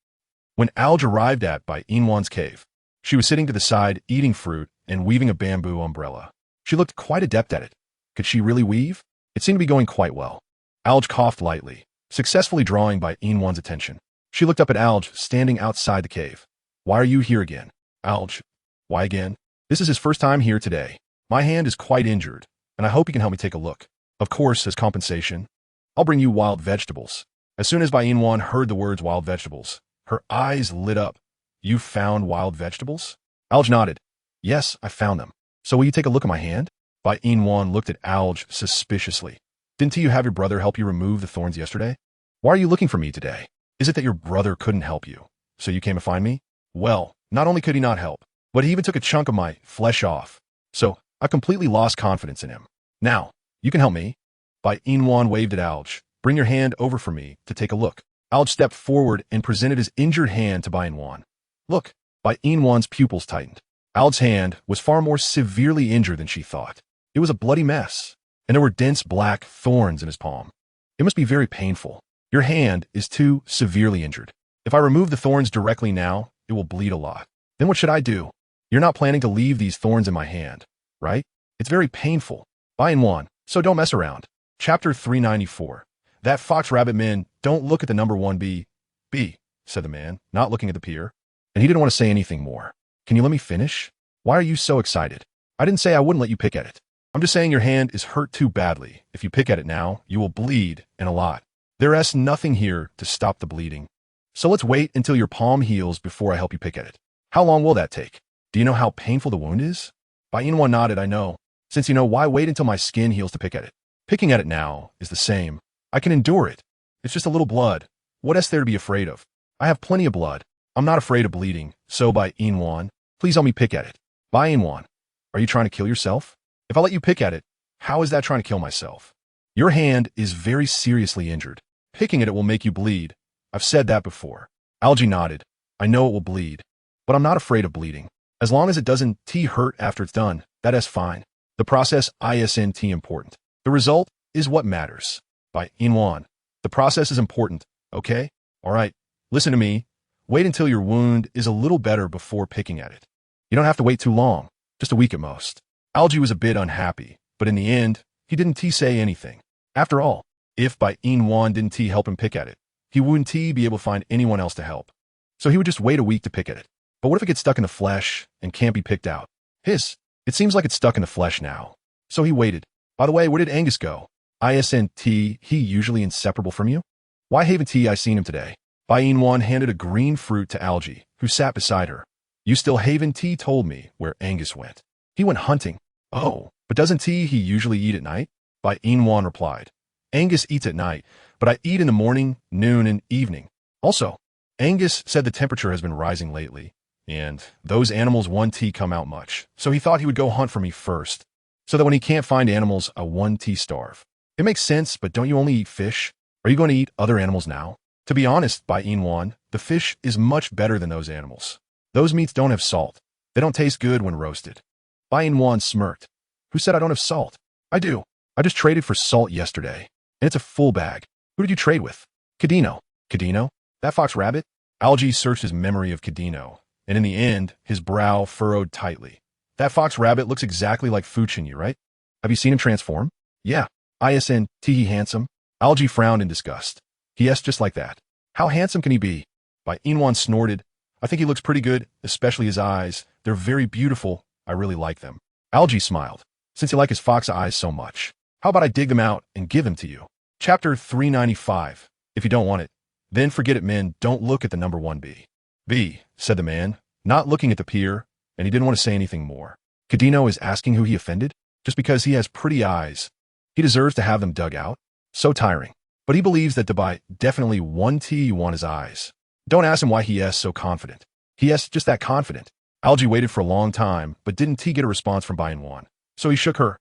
When Alge arrived at Bai Yina's cave, she was sitting to the side eating fruit and weaving a bamboo umbrella. She looked quite adept at it. Could she really weave? It seemed to be going quite well. Alge coughed lightly, successfully drawing Bai Yina's attention. She looked up at Alge standing outside the cave. Why are you here again? Alge. Why again? This is his first time here today. My hand is quite injured, and I hope you can help me take a look. Of course, as compensation, I'll bring you wild vegetables. As soon as Bai Yina heard the words wild vegetables, her eyes lit up. You found wild vegetables? Alge nodded. Yes, I found them. So will you take a look at my hand? Bai Yina looked at Alge suspiciously. Didn't you have your brother help you remove the thorns yesterday? Why are you looking for me today? Is it that your brother couldn't help you, so you came to find me? Well, not only could he not help, but he even took a chunk of my flesh off. So I completely lost confidence in him. Now, you can help me. Bai Yina waved at Alge. Bring your hand over for me to take a look. Alge stepped forward and presented his injured hand to Bai Yina. Look, Bai Yina's pupils tightened. Alge's hand was far more severely injured than she thought. It was a bloody mess, and there were dense black thorns in his palm. It must be very painful. Your hand is too severely injured. If I remove the thorns directly now, it will bleed a lot. Then what should I do? You're not planning to leave these thorns in my hand, right? It's very painful. Bai Yina, so don't mess around. Chapter 394. That fox rabbit men, don't look at the number 1B. B, said the man, not looking at the pier. And he didn't want to say anything more. Can you let me finish? Why are you so excited? I didn't say I wouldn't let you pick at it. I'm just saying your hand is hurt too badly. If you pick at it now, you will bleed, and a lot. There is nothing here to stop the bleeding. So let's wait until your palm heals before I help you pick at it. How long will that take? Do you know how painful the wound is? Bai Yina nodded. I know. Since you know, why wait until my skin heals to pick at it? Picking at it now is the same. I can endure it. It's just a little blood. What is there to be afraid of? I have plenty of blood. I'm not afraid of bleeding. So Bai Yina, please help me pick at it. Bai Yina, are you trying to kill yourself? If I let you pick at it, how is that trying to kill myself? Your hand is very seriously injured. Picking at it will make you bleed. I've said that before. Alge nodded. I know it will bleed, but I'm not afraid of bleeding. As long as it doesn't hurt after it's done, that is fine. The process isn't important. The result is what matters. Bai Yina, the process is important, okay? All right, listen to me. Wait until your wound is a little better before picking at it. You don't have to wait too long, just a week at most. Alge was a bit unhappy, but in the end, he didn't say anything. After all, if Bai Yina didn't help him pick at it, he wouldn't be able to find anyone else to help. So he would just wait a week to pick at it. But what if it gets stuck in the flesh and can't be picked out? It seems like it's stuck in the flesh now. So he waited. By the way, where did Angus go? He usually inseparable from you? Why haven't I seen him today? Bai Yina handed a green fruit to Algae, who sat beside her. You still haven't told me where Angus went. He went hunting. Oh, but doesn't he usually eat at night? Bai Yina replied. Angus eats at night, but I eat in the morning, noon, and evening. Also, Angus said the temperature has been rising lately, and those animals won't come out much, so he thought he would go hunt for me first, so that when he can't find animals, I won't starve. It makes sense, but don't you only eat fish? Are you going to eat other animals now? To be honest, Bai Yina, the fish is much better than those animals. Those meats don't have salt. They don't taste good when roasted. Bai Yina smirked. Who said I don't have salt? I do. I just traded for salt yesterday, and it's a full bag. Who did you trade with? Cadino. Cadino? That fox rabbit? Algae searched his memory of Cadino, and in the end, his brow furrowed tightly. That fox rabbit looks exactly like Fuchinyu, right? Have you seen him transform? Yeah. Isn't he handsome? Algae frowned in disgust. Yes, just like that. How handsome can he be? Bai Yina snorted. I think he looks pretty good, especially his eyes. They're very beautiful. I really like them. Algae smiled. Since you like his fox eyes so much, how about I dig them out and give them to you? Chapter 395. If you don't want it, then forget it, men. Don't look at the number 1B. B, said the man, not looking at the pier, and he didn't want to say anything more. Cadino is asking who he offended? Just because he has pretty eyes. He deserves to have them dug out? So tiring. But he believes that Dubai definitely want his eyes. Don't ask him why he is so confident. He is just that confident. Algae waited for a long time, but didn't get a response from Bai Yina. So he shook her.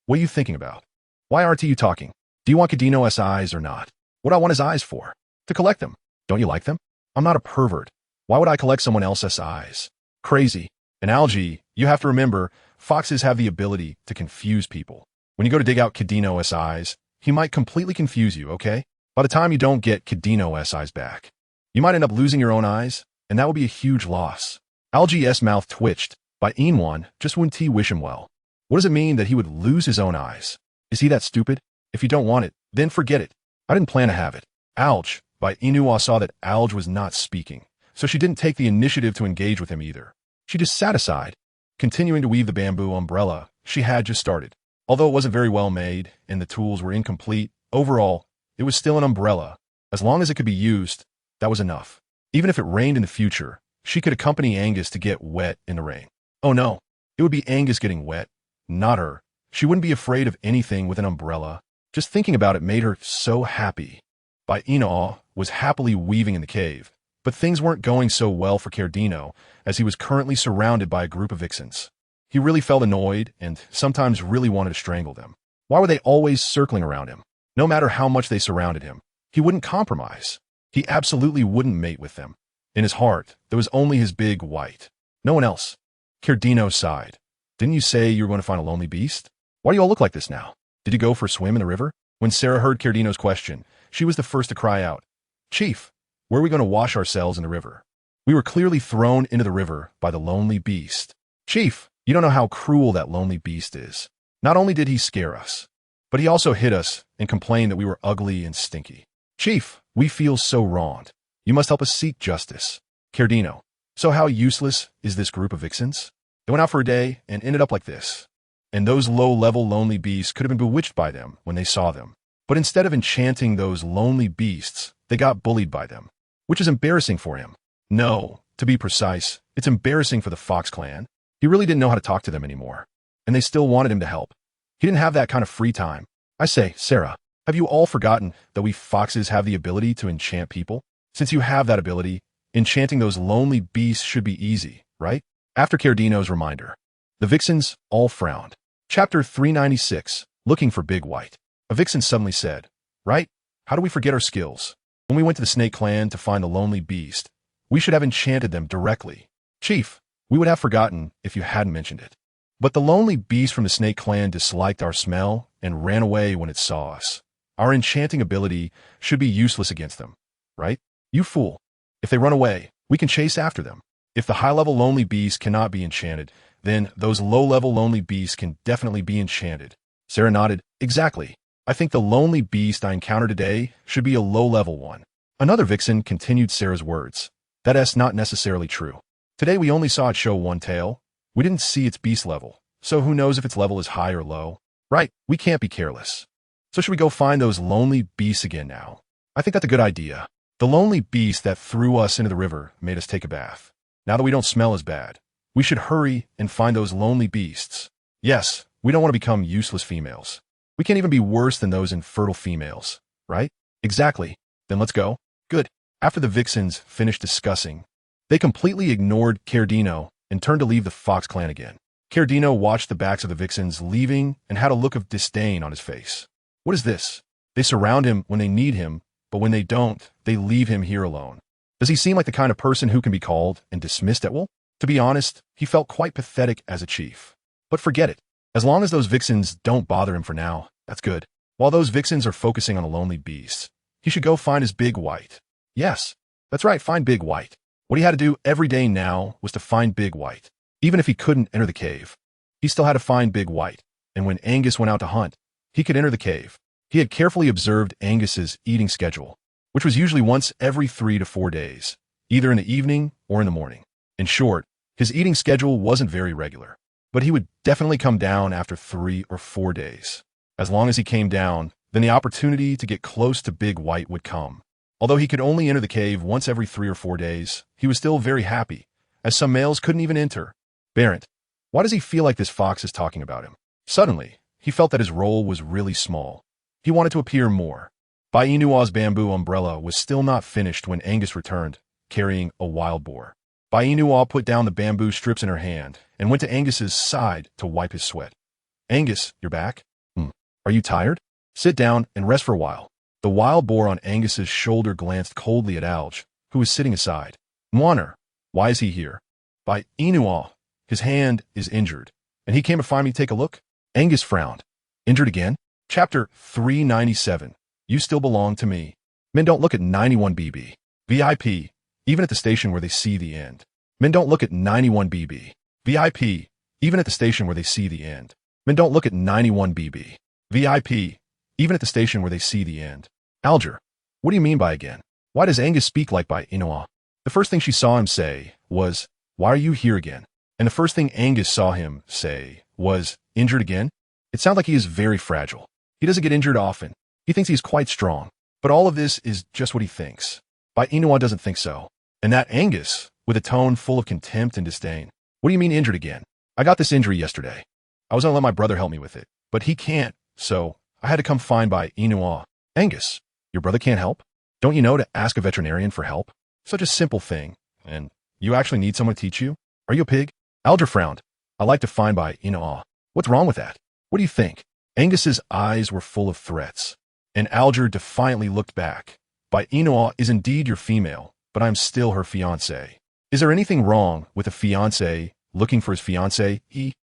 What are you thinking about? Why aren't you talking? Do you want Cadino's eyes or not? What do I want his eyes for? To collect them. Don't you like them? I'm not a pervert. Why would I collect someone else's eyes? Crazy. And Algae, you have to remember, foxes have the ability to confuse people. When you go to dig out Cadino's eyes, he might completely confuse you, okay? By the time you don't get Cadino's eyes back, you might end up losing your own eyes, and that would be a huge loss. Algae's mouth twitched. Bai Yina just wouldn't wish him well. What does it mean that he would lose his own eyes? Is he that stupid? If you don't want it, then forget it. I didn't plan to have it. Alge. Bai Yina saw that Alge was not speaking, so she didn't take the initiative to engage with him either. She just sat aside, continuing to weave the bamboo umbrella she had just started. Although it wasn't very well made and the tools were incomplete, overall, it was still an umbrella. As long as it could be used, that was enough. Even if it rained in the future, she could accompany Angus to get wet in the rain. Oh no, it would be Angus getting wet, not her. She wouldn't be afraid of anything with an umbrella. Just thinking about it made her so happy. Bai Yina was happily weaving in the cave, but things weren't going so well for Cadino as he was currently surrounded by a group of vixens. He really felt annoyed and sometimes really wanted to strangle them. Why were they always circling around him? No matter how much they surrounded him, he wouldn't compromise. He absolutely wouldn't mate with them. In his heart, there was only his big white. No one else. Cadino sighed. Didn't you say you were going to find a lonely beast? Why do you all look like this now? Did you go for a swim in the river? When Sarah heard Cadino's question, she was the first to cry out. Chief, where are we going to wash ourselves in the river? We were clearly thrown into the river by the lonely beast. Chief, you don't know how cruel that lonely beast is. Not only did he scare us, but he also hit us and complained that we were ugly and stinky. Chief, we feel so wronged. You must help us seek justice. Cadino, so how useless is this group of vixens? They went out for a day and ended up like this. And those low-level lonely beasts could have been bewitched by them when they saw them. But instead of enchanting those lonely beasts, they got bullied by them, which is embarrassing for him. No, to be precise, it's embarrassing for the Fox clan. He really didn't know how to talk to them anymore, and they still wanted him to help. He didn't have that kind of free time. I say, Sarah, have you all forgotten that we foxes have the ability to enchant people? Since you have that ability, enchanting those lonely beasts should be easy, right? After Cadino's reminder, the vixens all frowned. Chapter 396, Looking for Big White. A vixen suddenly said, Right? How do we forget our skills? When we went to the Snake Clan to find the lonely beast, we should have enchanted them directly. Chief, we would have forgotten if you hadn't mentioned it. But the lonely beast from the Snake Clan disliked our smell and ran away when it saw us. Our enchanting ability should be useless against them, right? You fool. If they run away, we can chase after them. If the high-level lonely beast cannot be enchanted, then those low-level lonely beasts can definitely be enchanted. Sarah nodded. Exactly. I think the lonely beast I encountered today should be a low-level one. Another vixen continued Sarah's words. That is not necessarily true. Today we only saw it show one tail. We didn't see its beast level, so who knows if its level is high or low? Right, we can't be careless. So should we go find those lonely beasts again now? I think that's a good idea. The lonely beast that threw us into the river made us take a bath. Now that we don't smell as bad, we should hurry and find those lonely beasts. Yes, we don't want to become useless females. We can't even be worse than those infertile females, right? Exactly. Then let's go. Good. After the vixens finished discussing, they completely ignored Cardino and turned to leave the Fox clan again. Cardino watched the backs of the vixens leaving and had a look of disdain on his face. What is this? They surround him when they need him, but when they don't, they leave him here alone. Does he seem like the kind of person who can be called and dismissed at will? To be honest, he felt quite pathetic as a chief. But forget it. As long as those vixens don't bother him for now, that's good. While those vixens are focusing on the lonely beasts, he should go find his Big White. Yes, that's right, find Big White. What he had to do every day now was to find Big White. Even if he couldn't enter the cave, he still had to find Big White. And when Angus went out to hunt, he could enter the cave. He had carefully observed Angus's eating schedule, which was usually once every 3 to 4 days, either in the evening or in the morning. In short, his eating schedule wasn't very regular, but he would definitely come down after 3 or 4 days. As long as he came down, then the opportunity to get close to Big White would come. Although he could only enter the cave once every 3 or 4 days, he was still very happy, as some males couldn't even enter. Barrett, why does he feel like this fox is talking about him? Suddenly, he felt that his role was really small. He wanted to appear more. Bai Yina's bamboo umbrella was still not finished when Angus returned, carrying a wild boar. Bai Yina put down the bamboo strips in her hand and went to Angus's side to wipe his sweat. Angus, you're back? Are you tired? Sit down and rest for a while. The wild boar on Angus's shoulder glanced coldly at Alge, who was sitting aside. Mwaner, why is he here? Bai Yina, his hand is injured, and he came to find me to take a look? Angus frowned. Injured again? Chapter 397. You still belong to me. Men don't look at 91BB. VIP, even at the station where they see the end. Men don't look at 91BB. VIP, even at the station where they see the end. Men don't look at 91BB. VIP, even at the station where they see the end. Alger, what do you mean by again? Why does Angus speak like Bai Yina? The first thing she saw him say was, why are you here again? And the first thing Angus saw him say was, injured again? It sounds like he is very fragile. He doesn't get injured often. He thinks he's quite strong. But all of this is just what he thinks. Bai Yina doesn't think so. And that Angus, with a tone full of contempt and disdain. What do you mean injured again? I got this injury yesterday. I was going to let my brother help me with it, but he can't, so I had to come find Bai Yina. Angus, your brother can't help? Don't you know to ask a veterinarian for help? Such a simple thing. And you actually need someone to teach you? Are you a pig? Alger frowned. I like to find Bai Yina. What's wrong with that? What do you think? Angus's eyes were full of threats, and Alger defiantly looked back. Bai Yina is indeed your female, but I'm still her fiancé. Is there anything wrong with a fiancé looking for his fiancé?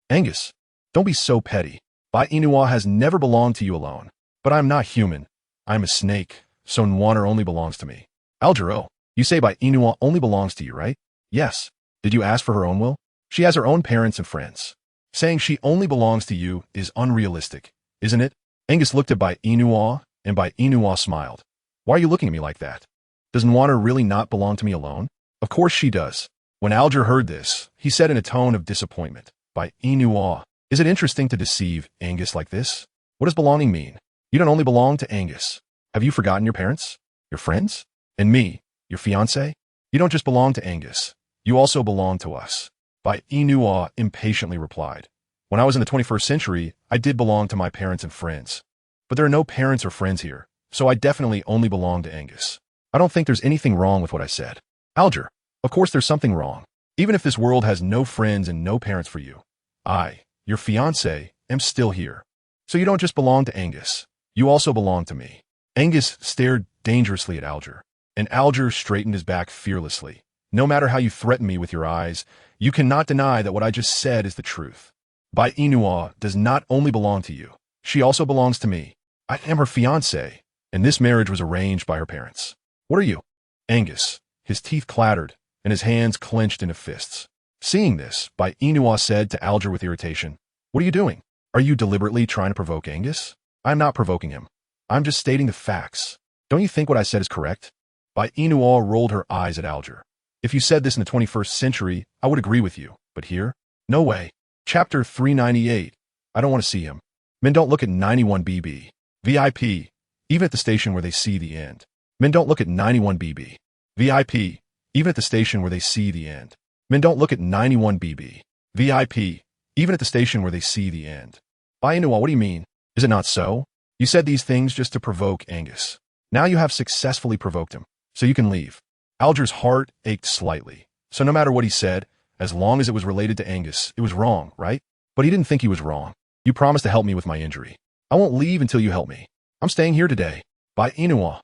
Angus, don't be so petty. Bai Yina has never belonged to you alone. But I'm not human. I'm a snake, so Nwaner only belongs to me. Alger, oh, you say Bai Yina only belongs to you, right? Yes. Did you ask for her own will? She has her own parents and friends. Saying she only belongs to you is unrealistic, isn't it? Angus looked at Bai Yina, and Bai Yina smiled. Why are you looking at me like that? Does Nwaner really not belong to me alone? Of course she does. When Alger heard this, he said in a tone of disappointment, Bai Yina, is it interesting to deceive Angus like this? What does belonging mean? You don't only belong to Angus. Have you forgotten your parents? Your friends? And me, your fiancé? You don't just belong to Angus. You also belong to us. Bai Yina impatiently replied. When I was in the 21st century, I did belong to my parents and friends. But there are no parents or friends here, so I definitely only belong to Angus. I don't think there's anything wrong with what I said. Alger, of course there's something wrong. Even if this world has no friends and no parents for you, I, your fiancé, am still here. So you don't just belong to Angus. You also belong to me. Angus stared dangerously at Alger, and Alger straightened his back fearlessly. No matter how you threaten me with your eyes, you cannot deny that what I just said is the truth. Bai Yina does not only belong to you. She also belongs to me. I am her fiancé, and this marriage was arranged by her parents. What are you? Angus. His teeth clattered, and his hands clenched into fists. Seeing this, Bai Yina said to Alger with irritation, what are you doing? Are you deliberately trying to provoke Angus? I'm not provoking him. I'm just stating the facts. Don't you think what I said is correct? Bai Yina rolled her eyes at Alger. If you said this in the 21st century, I would agree with you. But here? No way. Chapter 398. I don't want to see him. Men don't look at 91BB. VIP, even at the station where they see the end. Men don't look at 91BB. VIP, even at the station where they see the end. Men don't look at 91BB. VIP, even at the station where they see the end. Bai Yina, what do you mean? Is it not so? You said these things just to provoke Angus. Now you have successfully provoked him, so you can leave. Alger's heart ached slightly. So no matter what he said, as long as it was related to Angus, it was wrong, right? But he didn't think he was wrong. You promised to help me with my injury. I won't leave until you help me. I'm staying here today. Bai Yina,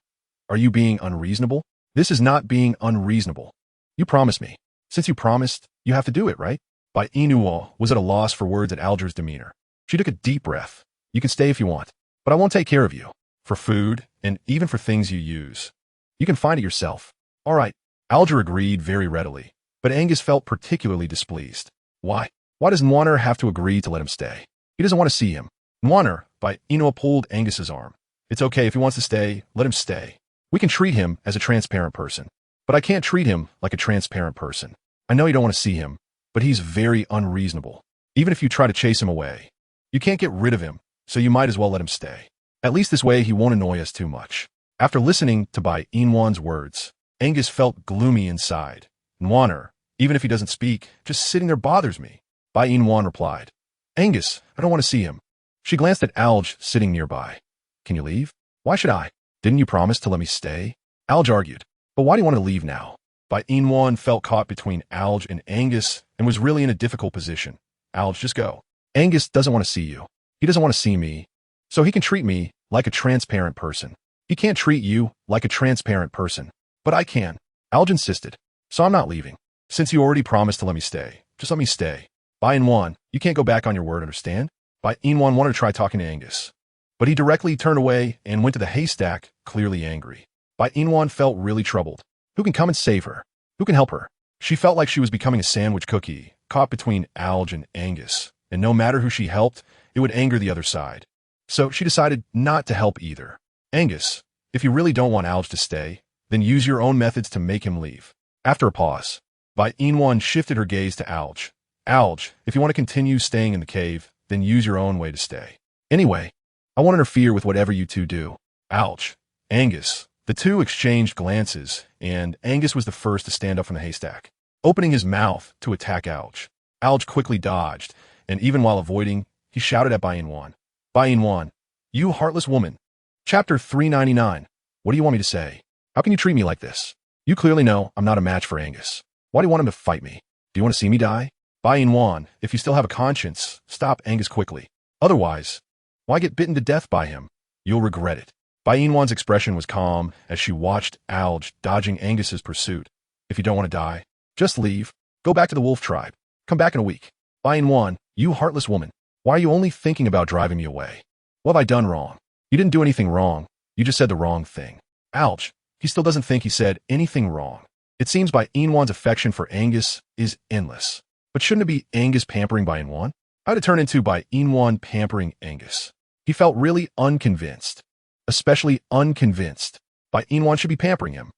are you being unreasonable? This is not being unreasonable. You promised me. Since you promised, you have to do it, right? Bai Yina was at a loss for words at Alger's demeanor. She took a deep breath. You can stay if you want, but I won't take care of you. For food, and even for things you use. You can find it yourself. All right. Alger agreed very readily, but Angus felt particularly displeased. Why? Why does Nwanner have to agree to let him stay? He doesn't want to see him. Nwanner, Bai Yina pulled Angus's arm. It's okay if he wants to stay, let him stay. We can treat him as a transparent person, but I can't treat him like a transparent person. I know you don't want to see him, but he's very unreasonable. Even if you try to chase him away, you can't get rid of him, so you might as well let him stay. At least this way he won't annoy us too much. After listening to Bai Yina's words, Angus felt gloomy inside. Nwanner, even if he doesn't speak, just sitting there bothers me. Bai Yina replied. Angus, I don't want to see him. She glanced at Alge sitting nearby. Can you leave? Why should I? Didn't you promise to let me stay? Alge argued. But why do you want to leave now? Bai Yina felt caught between Alge and Angus and was really in a difficult position. Alge, just go. Angus doesn't want to see you. He doesn't want to see me. So he can treat me like a transparent person. He can't treat you like a transparent person. But I can. Alge insisted. So I'm not leaving. Since you already promised to let me stay, just let me stay. Bai Yina, you can't go back on your word, understand? Bai Yina wanted to try talking to Angus, but he directly turned away and went to the haystack, clearly angry. Bai Yina felt really troubled. Who can come and save her? Who can help her? She felt like she was becoming a sandwich cookie, caught between Alge and Angus, and no matter who she helped, it would anger the other side. So she decided not to help either. Angus, if you really don't want Alge to stay, then use your own methods to make him leave. After a pause, Bai Yina shifted her gaze to Alge. Alge, if you want to continue staying in the cave, then use your own way to stay. Anyway, I won't interfere with whatever you two do. Alge, Angus. The two exchanged glances, and Angus was the first to stand up from the haystack, opening his mouth to attack Alge. Alge quickly dodged, and even while avoiding, he shouted at Bai Yina. Bai Yina, you heartless woman. Chapter 399. What do you want me to say? How can you treat me like this? You clearly know I'm not a match for Angus. Why do you want him to fight me? Do you want to see me die? Bai Yina, if you still have a conscience, stop Angus quickly. Otherwise, why get bitten to death by him? You'll regret it. Bai Yina's expression was calm as she watched Alge dodging Angus's pursuit. If you don't want to die, just leave. Go back to the wolf tribe. Come back in a week. Bai Yina, you heartless woman. Why are you only thinking about driving me away? What have I done wrong? You didn't do anything wrong. You just said the wrong thing. Alge, he still doesn't think he said anything wrong. It seems Bai Yina's affection for Angus is endless. But shouldn't it be Angus pampering Bai Yina? How did it turn into Bai Yina pampering Angus? He felt really unconvinced. Especially unconvinced. Bai Yina should be pampering him.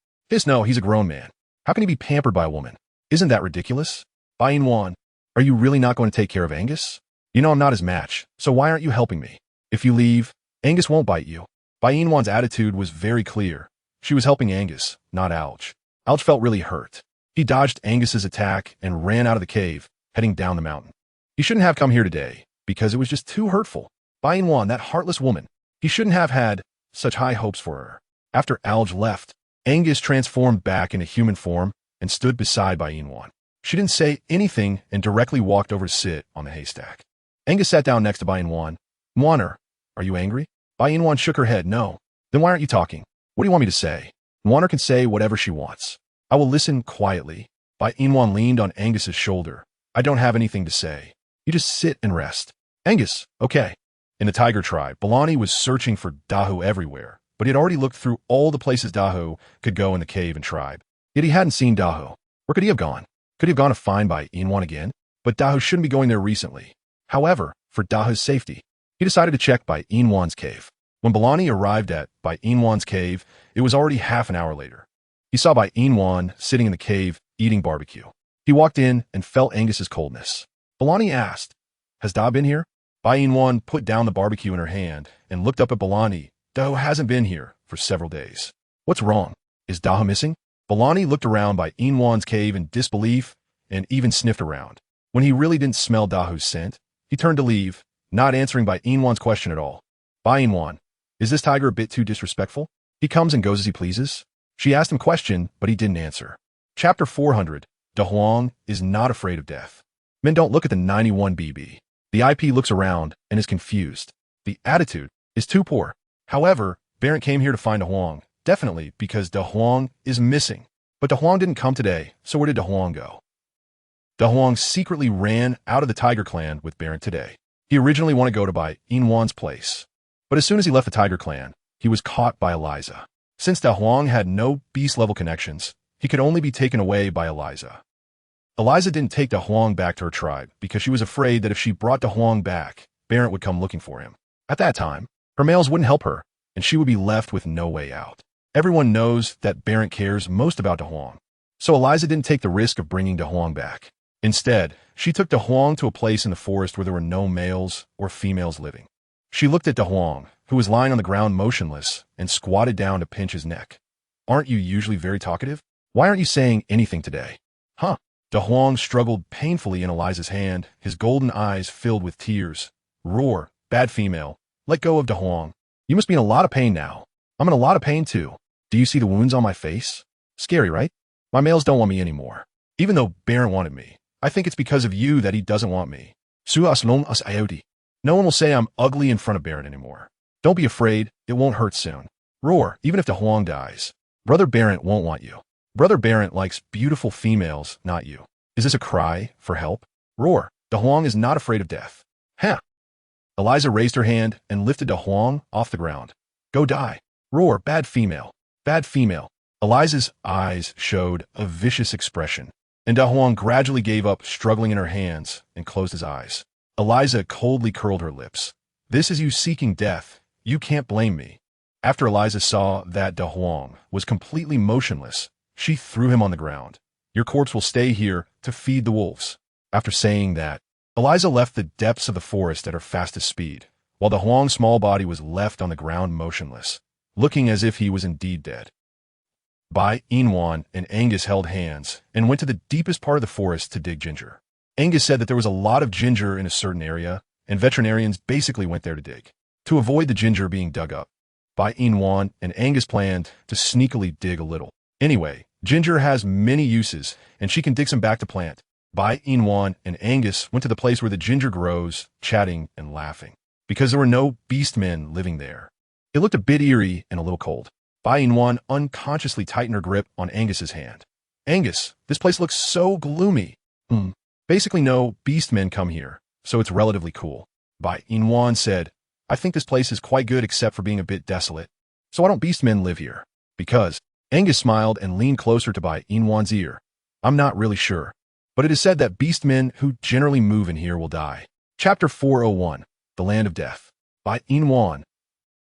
No, he's a grown man. How can he be pampered by a woman? Isn't that ridiculous? Bai Yina, are you really not going to take care of Angus? You know I'm not his match, so why aren't you helping me? If you leave, Angus won't bite you. Bai Yina's attitude was very clear. She was helping Angus, not Alge. Alge felt really hurt. He dodged Angus's attack and ran out of the cave, heading down the mountain. He shouldn't have come here today, because it was just too hurtful. Bai Yina, that heartless woman, he shouldn't have had such high hopes for her. After Alge left, Angus transformed back into human form and stood beside Bai Yina. She didn't say anything and directly walked over to sit on the haystack. Angus sat down next to Bai Yina. Nwanner, are you angry? Bai Yina shook her head. No. Then why aren't you talking? What do you want me to say? Nwanner can say whatever she wants. I will listen quietly. Bai Yina leaned on Angus's shoulder. I don't have anything to say. You just sit and rest. Angus, okay. In the tiger tribe, Balani was searching for Dahu everywhere, but he had already looked through all the places Dahu could go in the cave and tribe. Yet he hadn't seen Dahu. Where could he have gone? Could he have gone to find Bai Yina again? But Dahu shouldn't be going there recently. However, for Dahu's safety, he decided to check Bai Yina's cave. When Balani arrived at Bai Yina's cave, it was already half an hour later. He saw Bai Yina sitting in the cave eating barbecue. He walked in and felt Angus's coldness. Balani asked, Has Da been here? Bai Yina put down the barbecue in her hand and looked up at Balani. Dahu hasn't been here for several days. What's wrong? Is Daha missing? Balani looked around Bai Yina's cave in disbelief and even sniffed around. When he really didn't smell Dahu's scent, he turned to leave, not answering Bai Yina's question at all. Bai Yina, is this tiger a bit too disrespectful? He comes and goes as he pleases? She asked him question, but he didn't answer. Chapter 400. Dahuang is not afraid of death. Men don't look at the 91 BB. The IP looks around and is confused. The attitude is too poor. However, Barrett came here to find Dahuang, definitely because Dahuang is missing. But Dahuang didn't come today, so where did Dahuang go? Dahuang secretly ran out of the Tiger Clan with Barrett today. He originally wanted to go to Bai Yina's place. But as soon as he left the Tiger Clan, he was caught by Eliza. Since Dahuang had no beast-level connections, he could only be taken away by Eliza. Eliza didn't take Dahuang back to her tribe because she was afraid that if she brought Dahuang back, Barrett would come looking for him. At that time, her males wouldn't help her, and she would be left with no way out. Everyone knows that Barrett cares most about Dahuang, so Eliza didn't take the risk of bringing Dahuang back. Instead, she took Dahuang to a place in the forest where there were no males or females living. She looked at Dahuang, who was lying on the ground motionless, and squatted down to pinch his neck. Aren't you usually very talkative? Why aren't you saying anything today? Huh? Dahuang struggled painfully in Eliza's hand, his golden eyes filled with tears. Roar, bad female. Let go of Dahuang. You must be in a lot of pain now. I'm in a lot of pain too. Do you see the wounds on my face? Scary, right? My males don't want me anymore. Even though Baron wanted me, I think it's because of you that he doesn't want me. Suas long as ioti. No one will say I'm ugly in front of Baron anymore. Don't be afraid, it won't hurt soon. Roar, even if Dahuang dies. Brother Baron won't want you. Brother Baron likes beautiful females, not you. Is this a cry for help? Roar, Dahuang is not afraid of death. Huh. Eliza raised her hand and lifted Dahuang off the ground. Go die. Roar, bad female. Bad female. Eliza's eyes showed a vicious expression, and Dahuang gradually gave up struggling in her hands and closed his eyes. Eliza coldly curled her lips. This is you seeking death. You can't blame me. After Eliza saw that Dahuang was completely motionless, she threw him on the ground. Your corpse will stay here to feed the wolves. After saying that, Eliza left the depths of the forest at her fastest speed, while Dahuang's small body was left on the ground motionless, looking as if he was indeed dead. Bai Yina and Angus held hands and went to the deepest part of the forest to dig ginger. Angus said that there was a lot of ginger in a certain area, and veterinarians basically went there to dig, to avoid the ginger being dug up. Bai Yina and Angus planned to sneakily dig a little. Anyway, ginger has many uses, and she can dig some back to plant. Bai Yina and Angus went to the place where the ginger grows, chatting and laughing, because there were no beastmen living there. It looked a bit eerie and a little cold. Bai Yina unconsciously tightened her grip on Angus's hand. Angus, this place looks so gloomy. Basically no beastmen come here, so it's relatively cool. Bai Yina said, I think this place is quite good except for being a bit desolate. So why don't beastmen live here? Because. Angus smiled and leaned closer to Bai Yina's ear. I'm not really sure, but it is said that beastmen who generally move in here will die. Chapter 401. The Land of Death. Bai Yina.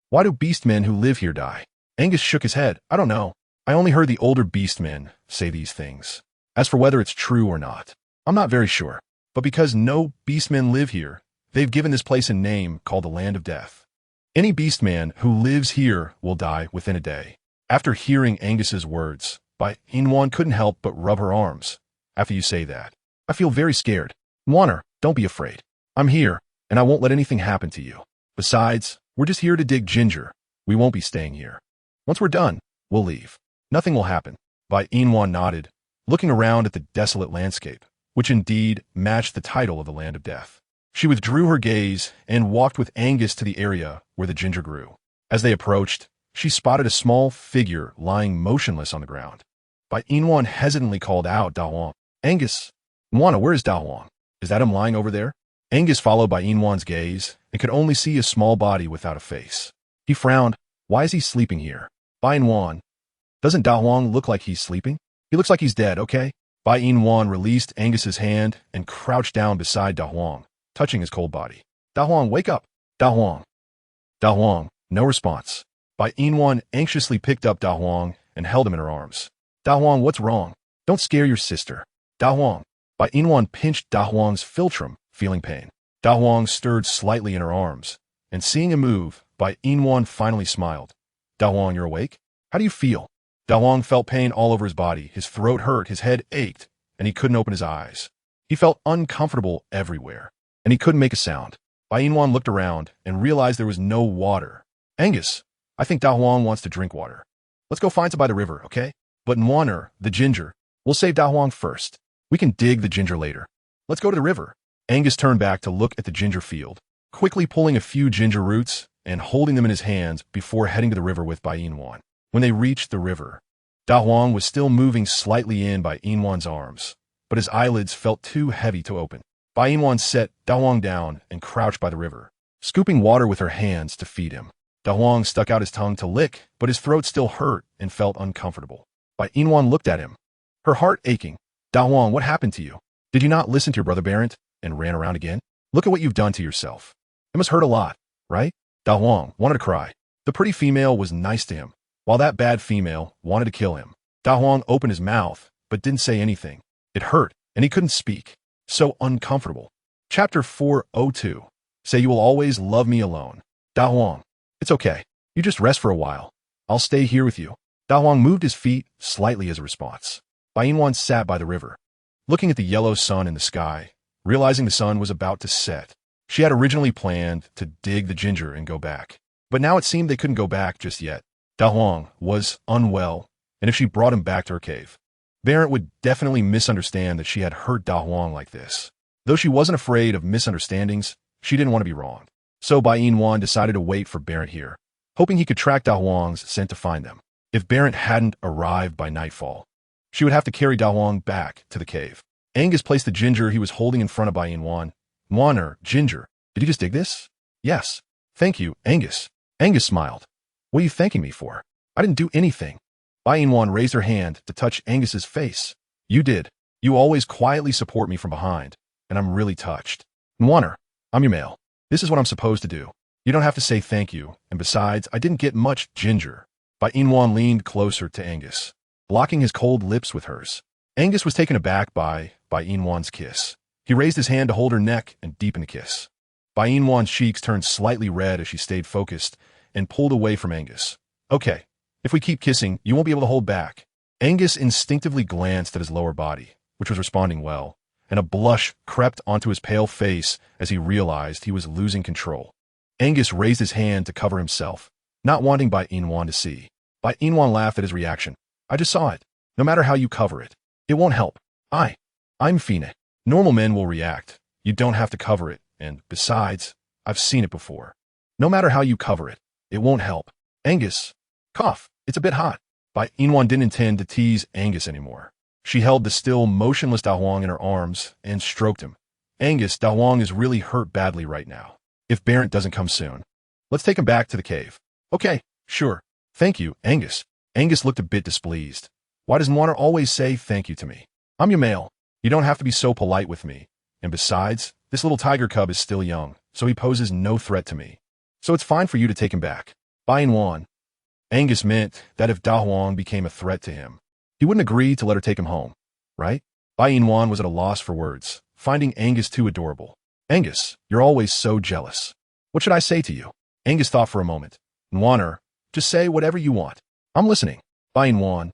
Why do beastmen who live here die? Angus shook his head. I don't know. I only heard the older beastmen say these things. As for whether it's true or not, I'm not very sure. But because no beastmen live here, they've given this place a name called the Land of Death. Any beastman who lives here will die within a day. After hearing Angus's words, Bai Yina couldn't help but rub her arms. After you say that, I feel very scared. Wanner, don't be afraid. I'm here, and I won't let anything happen to you. Besides, we're just here to dig ginger. We won't be staying here. Once we're done, we'll leave. Nothing will happen. Bai Yina nodded, looking around at the desolate landscape, which indeed matched the title of the Land of Death. She withdrew her gaze and walked with Angus to the area where the ginger grew. As they approached, she spotted a small figure lying motionless on the ground. Bai Yina hesitantly called out Dahuang. Angus, Wana, where is Dahuang? Is that him lying over there? Angus followed Bai Yina's gaze and could only see a small body without a face. He frowned. Why is he sleeping here? Bai Yina, doesn't Dahuang look like he's sleeping? He looks like he's dead, okay? Bai Yina released Angus's hand and crouched down beside Dahuang, touching his cold body. Dahuang, wake up! Dahuang! Dahuang, no response. Bai Yina anxiously picked up Dahuang and held him in her arms. Dahuang, what's wrong? Don't scare your sister. Dahuang. Bai Yina pinched Dahuang's philtrum, feeling pain. Dahuang stirred slightly in her arms, and seeing him move, Bai Yina finally smiled. Dahuang, you're awake? How do you feel? Da Huang felt pain all over his body. His throat hurt, his head ached, and he couldn't open his eyes. He felt uncomfortable everywhere, and he couldn't make a sound. Bai Yina looked around and realized there was no water. Angus, I think Da Huang wants to drink water. Let's go find some by the river, okay? But Nwaner, the ginger, we'll save Da Huang first. We can dig the ginger later. Let's go to the river. Angus turned back to look at the ginger field, quickly pulling a few ginger roots and holding them in his hands before heading to the river with Bai Yina. When they reached the river, Da Huang was still moving slightly in Bai Yina's arms, but his eyelids felt too heavy to open. Bai Yina set Da Huang down and crouched by the river, scooping water with her hands to feed him. Da Huang stuck out his tongue to lick, but his throat still hurt and felt uncomfortable. Bai Yina looked at him, her heart aching. Da Huang, what happened to you? Did you not listen to your brother Barent and ran around again? Look at what you've done to yourself. It must hurt a lot, right? Da Huang wanted to cry. The pretty female was nice to him, while that bad female wanted to kill him. Da Huang opened his mouth, but didn't say anything. It hurt, and he couldn't speak. So uncomfortable. Chapter 402. Say you will always love me alone. Da Huang. It's okay. You just rest for a while. I'll stay here with you. Da Huang moved his feet slightly as a response. Bai Yina sat by the river, looking at the yellow sun in the sky, realizing the sun was about to set. She had originally planned to dig the ginger and go back, but now it seemed they couldn't go back just yet. Da Huang was unwell, and if she brought him back to her cave, Barent would definitely misunderstand that she had hurt Da Huang like this. Though she wasn't afraid of misunderstandings, she didn't want to be wrong. So Bai Yina decided to wait for Barent here, hoping he could track Da Huang's scent to find them. If Barent hadn't arrived by nightfall, she would have to carry Da Huang back to the cave. Angus placed the ginger he was holding in front of Bai Yina. Nwaner, ginger, did you just dig this? Yes. Thank you, Angus. Angus smiled. What are you thanking me for? I didn't do anything. Bai Yina raised her hand to touch Angus's face. You did. You always quietly support me from behind, and I'm really touched. Nwaner, I'm your male. This is what I'm supposed to do. You don't have to say thank you, and besides, I didn't get much ginger. Bai Yina leaned closer to Angus, blocking his cold lips with hers. Angus was taken aback by Bai Yina's kiss. He raised his hand to hold her neck and deepen the kiss. Bai Yina's cheeks turned slightly red as she stayed focused and pulled away from Angus. Okay, if we keep kissing, you won't be able to hold back. Angus instinctively glanced at his lower body, which was responding well, and a blush crept onto his pale face as he realized he was losing control. Angus raised his hand to cover himself, not wanting Bai Yina to see. Bai Yina laughed at his reaction. I just saw it. No matter how you cover it, it won't help. I'm Fina. Normal men will react. You don't have to cover it, and besides, I've seen it before. No matter how you cover it, it won't help. Angus, cough. It's a bit hot. Bai Yina didn't intend to tease Angus anymore. She held the still motionless Da Huang in her arms and stroked him. Angus, Da Huang is really hurt badly right now. If Barent doesn't come soon, let's take him back to the cave. Okay, sure. Thank you, Angus. Angus looked a bit displeased. Why does Nwaner always say thank you to me? I'm your male. You don't have to be so polite with me. And besides, this little tiger cub is still young, so he poses no threat to me. So it's fine for you to take him back. Bai Yina. Angus meant that if Da Huang became a threat to him, he wouldn't agree to let her take him home, right? Bai Yina was at a loss for words, finding Angus too adorable. Angus, you're always so jealous. What should I say to you? Angus thought for a moment. Nwaner, just say whatever you want. I'm listening. Bai Yina.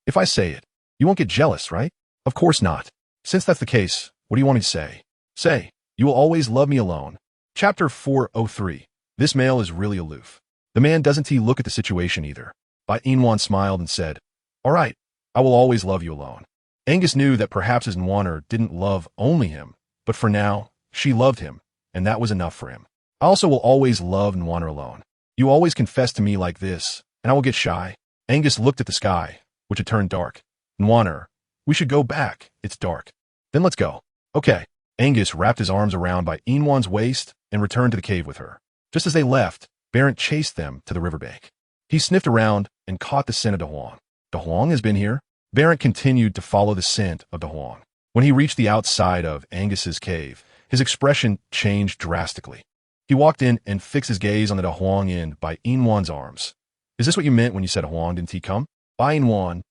If I say it, you won't get jealous, right? Of course not. Since that's the case, what do you want me to say? Say, you will always love me alone. Chapter 403. This male is really aloof. The man doesn't look at the situation either. Bai Yina smiled and said, all right, I will always love you alone. Angus knew that perhaps his Nwaner didn't love only him, but for now, she loved him, and that was enough for him. I also will always love Nwaner alone. You always confess to me like this, and I will get shy. Angus looked at the sky, which had turned dark. Nwaner, we should go back. It's dark. Then let's go. Okay. Angus wrapped his arms around Bai Yina's waist and returned to the cave with her. Just as they left, Barent chased them to the riverbank. He sniffed around and caught the scent of Da Huang. Da Huang has been here? Barent continued to follow the scent of Da Huang. When he reached the outside of Angus's cave, his expression changed drastically. He walked in and fixed his gaze on the Da Huang in Bai Yina's arms. Is this what you meant when you said Da Huang didn't come? Bai Yina.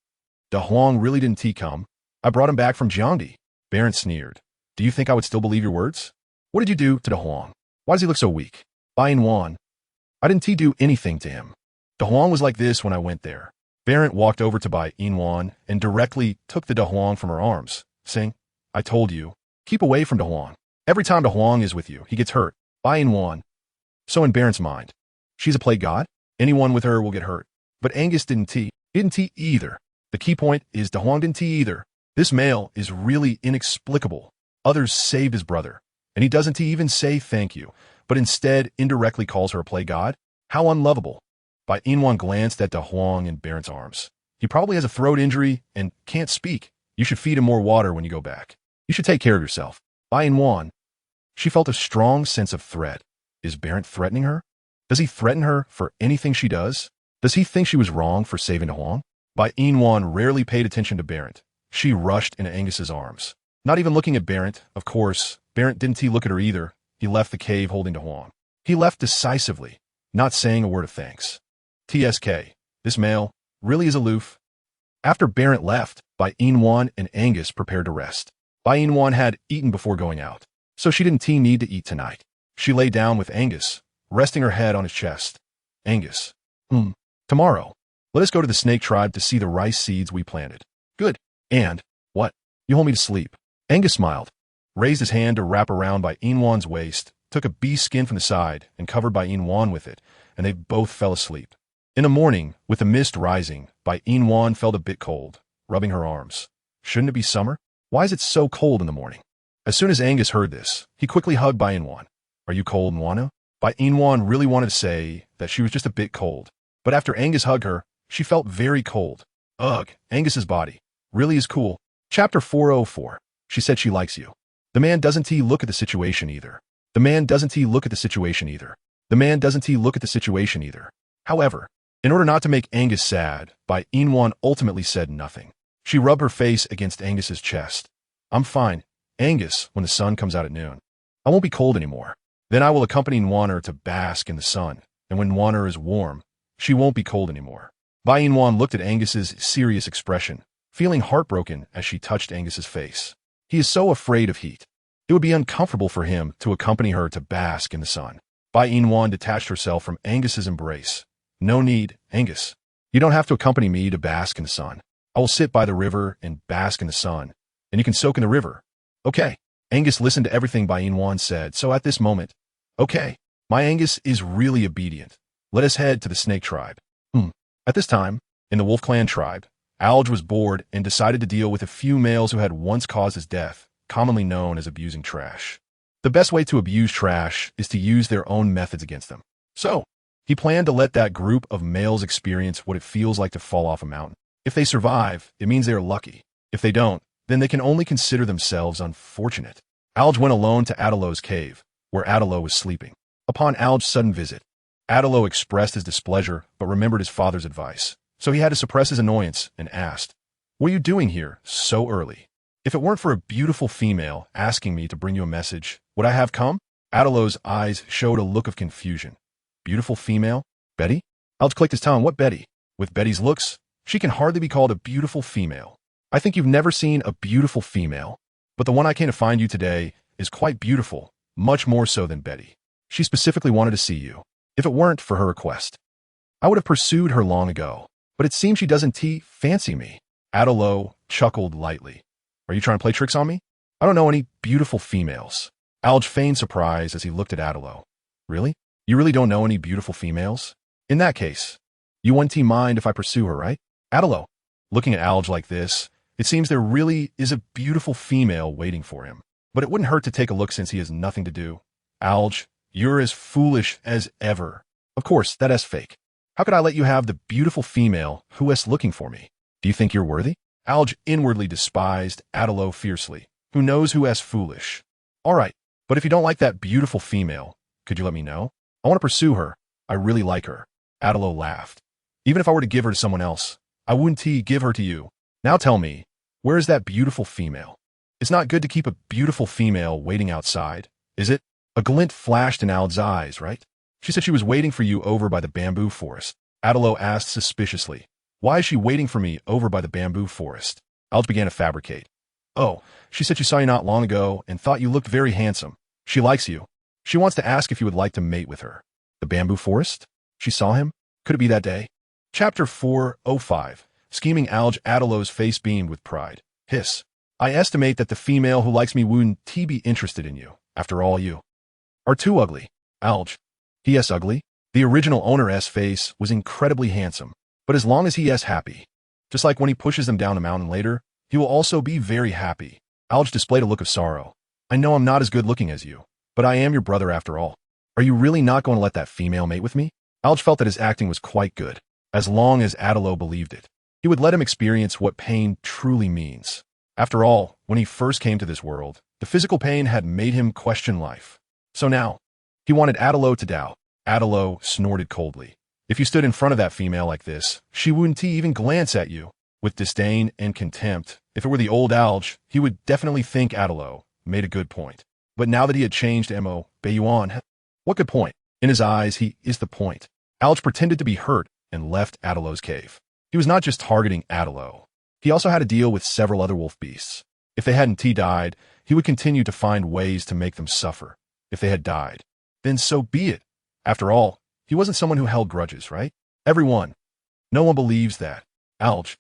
Da Huang really didn't come. I brought him back from Jiangdi. Barent sneered. Do you think I would still believe your words? What did you do to Da Huang? Why does he look so weak? Bai Yina. I didn't do anything to him. Da Huang was like this when I went there. Barent walked over to Bai Yina and directly took the Dahuang from her arms, saying, I told you, keep away from Dahuang. Every time Dahuang is with you, he gets hurt. Bai Yina. So in Barent's mind, she's a plague god? Anyone with her will get hurt. But Angus didn't tea either. The key point is Dahuang didn't tea either. This male is really inexplicable. Others saved his brother, and he doesn't even say thank you, but instead indirectly calls her a plague god? How unlovable. Bai Yina glanced at Dahuang in Barent's arms. He probably has a throat injury and can't speak. You should feed him more water when you go back. You should take care of yourself. Bai Yina. She felt a strong sense of threat. Is Barent threatening her? Does he threaten her for anything she does? Does he think she was wrong for saving Dahuang? Bai Yina rarely paid attention to Barent. She rushed into Angus's arms. Not even looking at Barent, of course. Barent didn't look at her either. He left the cave holding Dahuang. He left decisively, not saying a word of thanks. TSK. This male really is aloof. After Barent left, Bai Yina and Angus prepared to rest. Bai Yina had eaten before going out, so she didn't need to eat tonight. She lay down with Angus, resting her head on his chest. Angus. Tomorrow, let us go to the snake tribe to see the rice seeds we planted. Good. And, what? You hold me to sleep. Angus smiled, raised his hand to wrap around Bai Yina's waist, took a bee skin from the side, and covered Bai Yina with it, and they both fell asleep. In the morning, with the mist rising, Bai Yina felt a bit cold, rubbing her arms. Shouldn't it be summer? Why is it so cold in the morning? As soon as Angus heard this, he quickly hugged Bai Yina. Are you cold, Nwana? Bai Yina really wanted to say that she was just a bit cold, but after Angus hugged her, she felt very cold. Ugh, Angus's body really is cool. Chapter 404. She said she likes you. The man doesn't look at the situation either. The man doesn't look at the situation either. The man doesn't look at the situation either. However, in order not to make Angus sad, Bai Yina ultimately said nothing. She rubbed her face against Angus's chest. I'm fine, Angus, when the sun comes out at noon. I won't be cold anymore. Then I will accompany Nwana to bask in the sun, and when Nwana is warm, she won't be cold anymore. Bai Yina looked at Angus's serious expression, feeling heartbroken as she touched Angus's face. He is so afraid of heat. It would be uncomfortable for him to accompany her to bask in the sun. Bai Yina detached herself from Angus's embrace. No need, Angus. You don't have to accompany me to bask in the sun. I will sit by the river and bask in the sun, and you can soak in the river. Okay. Angus listened to everything Bai Yina said, so at this moment, okay, my Angus is really obedient. Let us head to the snake tribe. At this time, in the Wolf Clan tribe, Alge was bored and decided to deal with a few males who had once caused his death, commonly known as abusing trash. The best way to abuse trash is to use their own methods against them. So, he planned to let that group of males experience what it feels like to fall off a mountain. If they survive, it means they are lucky. If they don't, then they can only consider themselves unfortunate. Alge went alone to Adalo's cave, where Adalo was sleeping. Upon Alge's sudden visit, Adalo expressed his displeasure but remembered his father's advice, so he had to suppress his annoyance and asked, What are you doing here so early? If it weren't for a beautiful female asking me to bring you a message, would I have come? Adalo's eyes showed a look of confusion. Beautiful female? Betty? Alge clicked his tongue. What Betty? With Betty's looks, she can hardly be called a beautiful female. I think you've never seen a beautiful female, but the one I came to find you today is quite beautiful, much more so than Betty. She specifically wanted to see you. If it weren't for her request, I would have pursued her long ago, but it seems she doesn't fancy me. Adalo chuckled lightly. Are you trying to play tricks on me? I don't know any beautiful females. Alge feigned surprise as he looked at Adalo. Really? You really don't know any beautiful females? In that case, you wouldn't mind if I pursue her, right? Adalo, looking at Alge like this, it seems there really is a beautiful female waiting for him. But it wouldn't hurt to take a look since he has nothing to do. Alge, you're as foolish as ever. Of course, that is fake. How could I let you have the beautiful female who is looking for me? Do you think you're worthy? Alge inwardly despised Adalo fiercely. Who knows who is foolish? All right, but if you don't like that beautiful female, could you let me know? I want to pursue her. I really like her. Adalo laughed. Even if I were to give her to someone else, I wouldn't give her to you. Now tell me, where is that beautiful female? It's not good to keep a beautiful female waiting outside, is it? A glint flashed in Alge's eyes, right? She said she was waiting for you over by the bamboo forest. Adalo asked suspiciously. Why is she waiting for me over by the bamboo forest? Alge began to fabricate. Oh, she said she saw you not long ago and thought you looked very handsome. She likes you. She wants to ask if you would like to mate with her. The bamboo forest? She saw him? Could it be that day? Chapter 405. Scheming Alge. Adalo's face beamed with pride. Hiss. I estimate that the female who likes me wouldn't be interested in you. After all, you are too ugly. Alge. He-s ugly? The original owner's face was incredibly handsome, but as long as he-s happy. Just like when he pushes them down the mountain later, he will also be very happy. Alge displayed a look of sorrow. I know I'm not as good looking as you, but I am your brother after all. Are you really not going to let that female mate with me? Alge felt that his acting was quite good. As long as Adalo believed it, he would let him experience what pain truly means. After all, when he first came to this world, the physical pain had made him question life. So now, he wanted Adalo to doubt. Adalo snorted coldly. If you stood in front of that female like this, she wouldn't even glance at you. With disdain and contempt, if it were the old Alge, he would definitely think Adalo made a good point. But now that he had changed Bai Yina, what good point? In his eyes, he is the point. Alge pretended to be hurt and left Adalo's cave. He was not just targeting Adalo. He also had to deal with several other wolf beasts. If they hadn't died, he would continue to find ways to make them suffer. If they had died, then so be it. After all, he wasn't someone who held grudges, right? Everyone. No one believes that. Alge.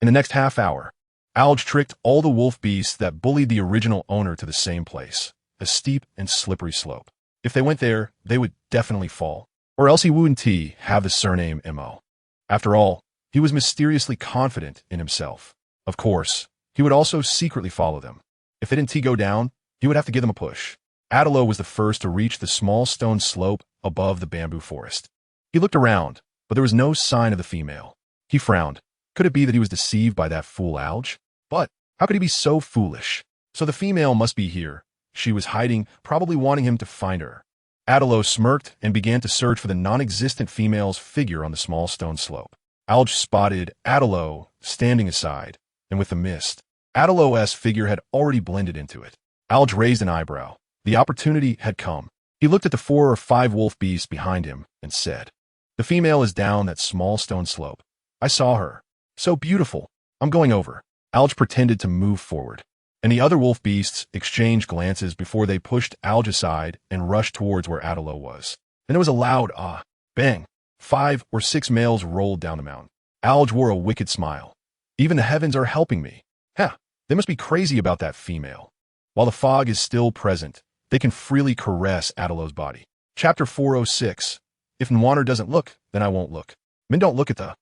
In the next half hour, Alge tricked all the wolf beasts that bullied the original owner to the same place, a steep and slippery slope. If they went there, they would definitely fall, or else he wouldn't have the surname Mo. After all, he was mysteriously confident in himself. Of course, he would also secretly follow them. If they didn't go down, he would have to give them a push. Adalo was the first to reach the small stone slope above the bamboo forest. He looked around, but there was no sign of the female. He frowned. Could it be that he was deceived by that fool Alge? But how could he be so foolish? So the female must be here. She was hiding, probably wanting him to find her. Adalo smirked and began to search for the non-existent female's figure on the small stone slope. Alge spotted Adalo standing aside, and with the mist, Adalo's figure had already blended into it. Alge raised an eyebrow. The opportunity had come. He looked at the 4 or 5 wolf beasts behind him and said, "The female is down that small stone slope. I saw her. So beautiful. I'm going over." Alge pretended to move forward, and the other wolf beasts exchanged glances before they pushed Alge aside and rushed towards where Adalo was. And there was a loud bang. 5 or 6 males rolled down the mountain. Alge wore a wicked smile. Even the heavens are helping me. They must be crazy about that female. While the fog is still present, they can freely caress Adalo's body. Chapter 406. If Nwaner doesn't look, then I won't look. Men don't look at the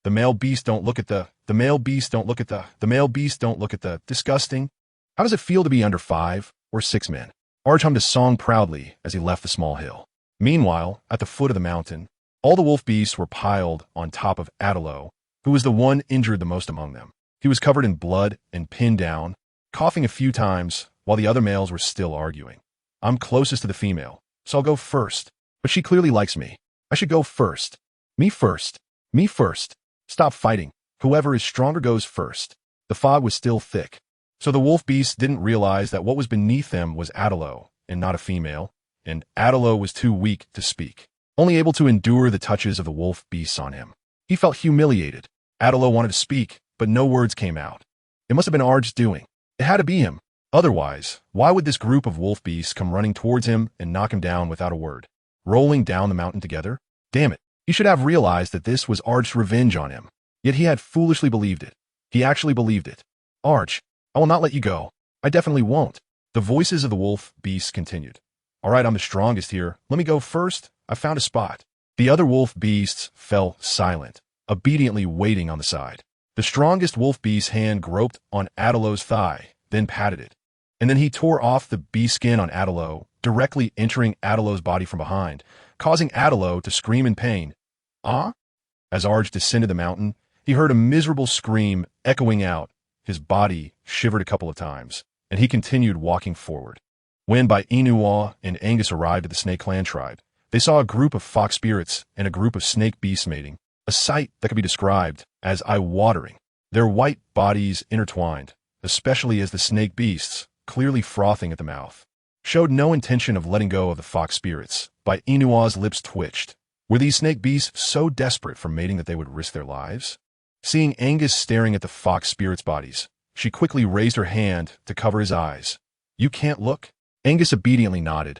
male beast don't look at the male beast don't look at the male beast don't look at the disgusting. How does it feel to be under 5 or 6 men? Arj hummed a song proudly as he left the small hill. Meanwhile, at the foot of the mountain, all the wolf beasts were piled on top of Adalo, who was the one injured the most among them. He was covered in blood and pinned down, coughing a few times while the other males were still arguing. I'm closest to the female, so I'll go first. But she clearly likes me. I should go first. Me first. Me first. Stop fighting. Whoever is stronger goes first. The fog was still thick, so the wolf beasts didn't realize that what was beneath them was Adalo, and not a female, and Adalo was too weak to speak, only able to endure the touches of the wolf beasts on him. He felt humiliated. Adalo wanted to speak, but no words came out. It must have been Arj's doing. It had to be him. Otherwise, why would this group of wolf beasts come running towards him and knock him down without a word, rolling down the mountain together? Damn it. He should have realized that this was Arj's revenge on him. Yet he had foolishly believed it. He actually believed it. Arj, I will not let you go. I definitely won't. The voices of the wolf beasts continued. All right, I'm the strongest here. Let me go first. I found a spot. The other wolf beasts fell silent, obediently waiting on the side. The strongest wolf beast's hand groped on Adalo's thigh, then patted it. And then he tore off the beast skin on Adalo, directly entering Adalo's body from behind, causing Adalo to scream in pain. As Arj descended the mountain, he heard a miserable scream echoing out. His body shivered a couple of times, and he continued walking forward. When Bai Yina and KingAngus arrived at the Snake Clan tribe, they saw a group of fox spirits and a group of snake beasts mating, a sight that could be described as eye-watering. Their white bodies intertwined, especially as the snake beasts, clearly frothing at the mouth, showed no intention of letting go of the fox spirits. Bai Yina's lips twitched. Were these snake beasts so desperate for mating that they would risk their lives? Seeing KingAngus staring at the fox spirits' bodies, she quickly raised her hand to cover his eyes. You can't look? KingAngus obediently nodded.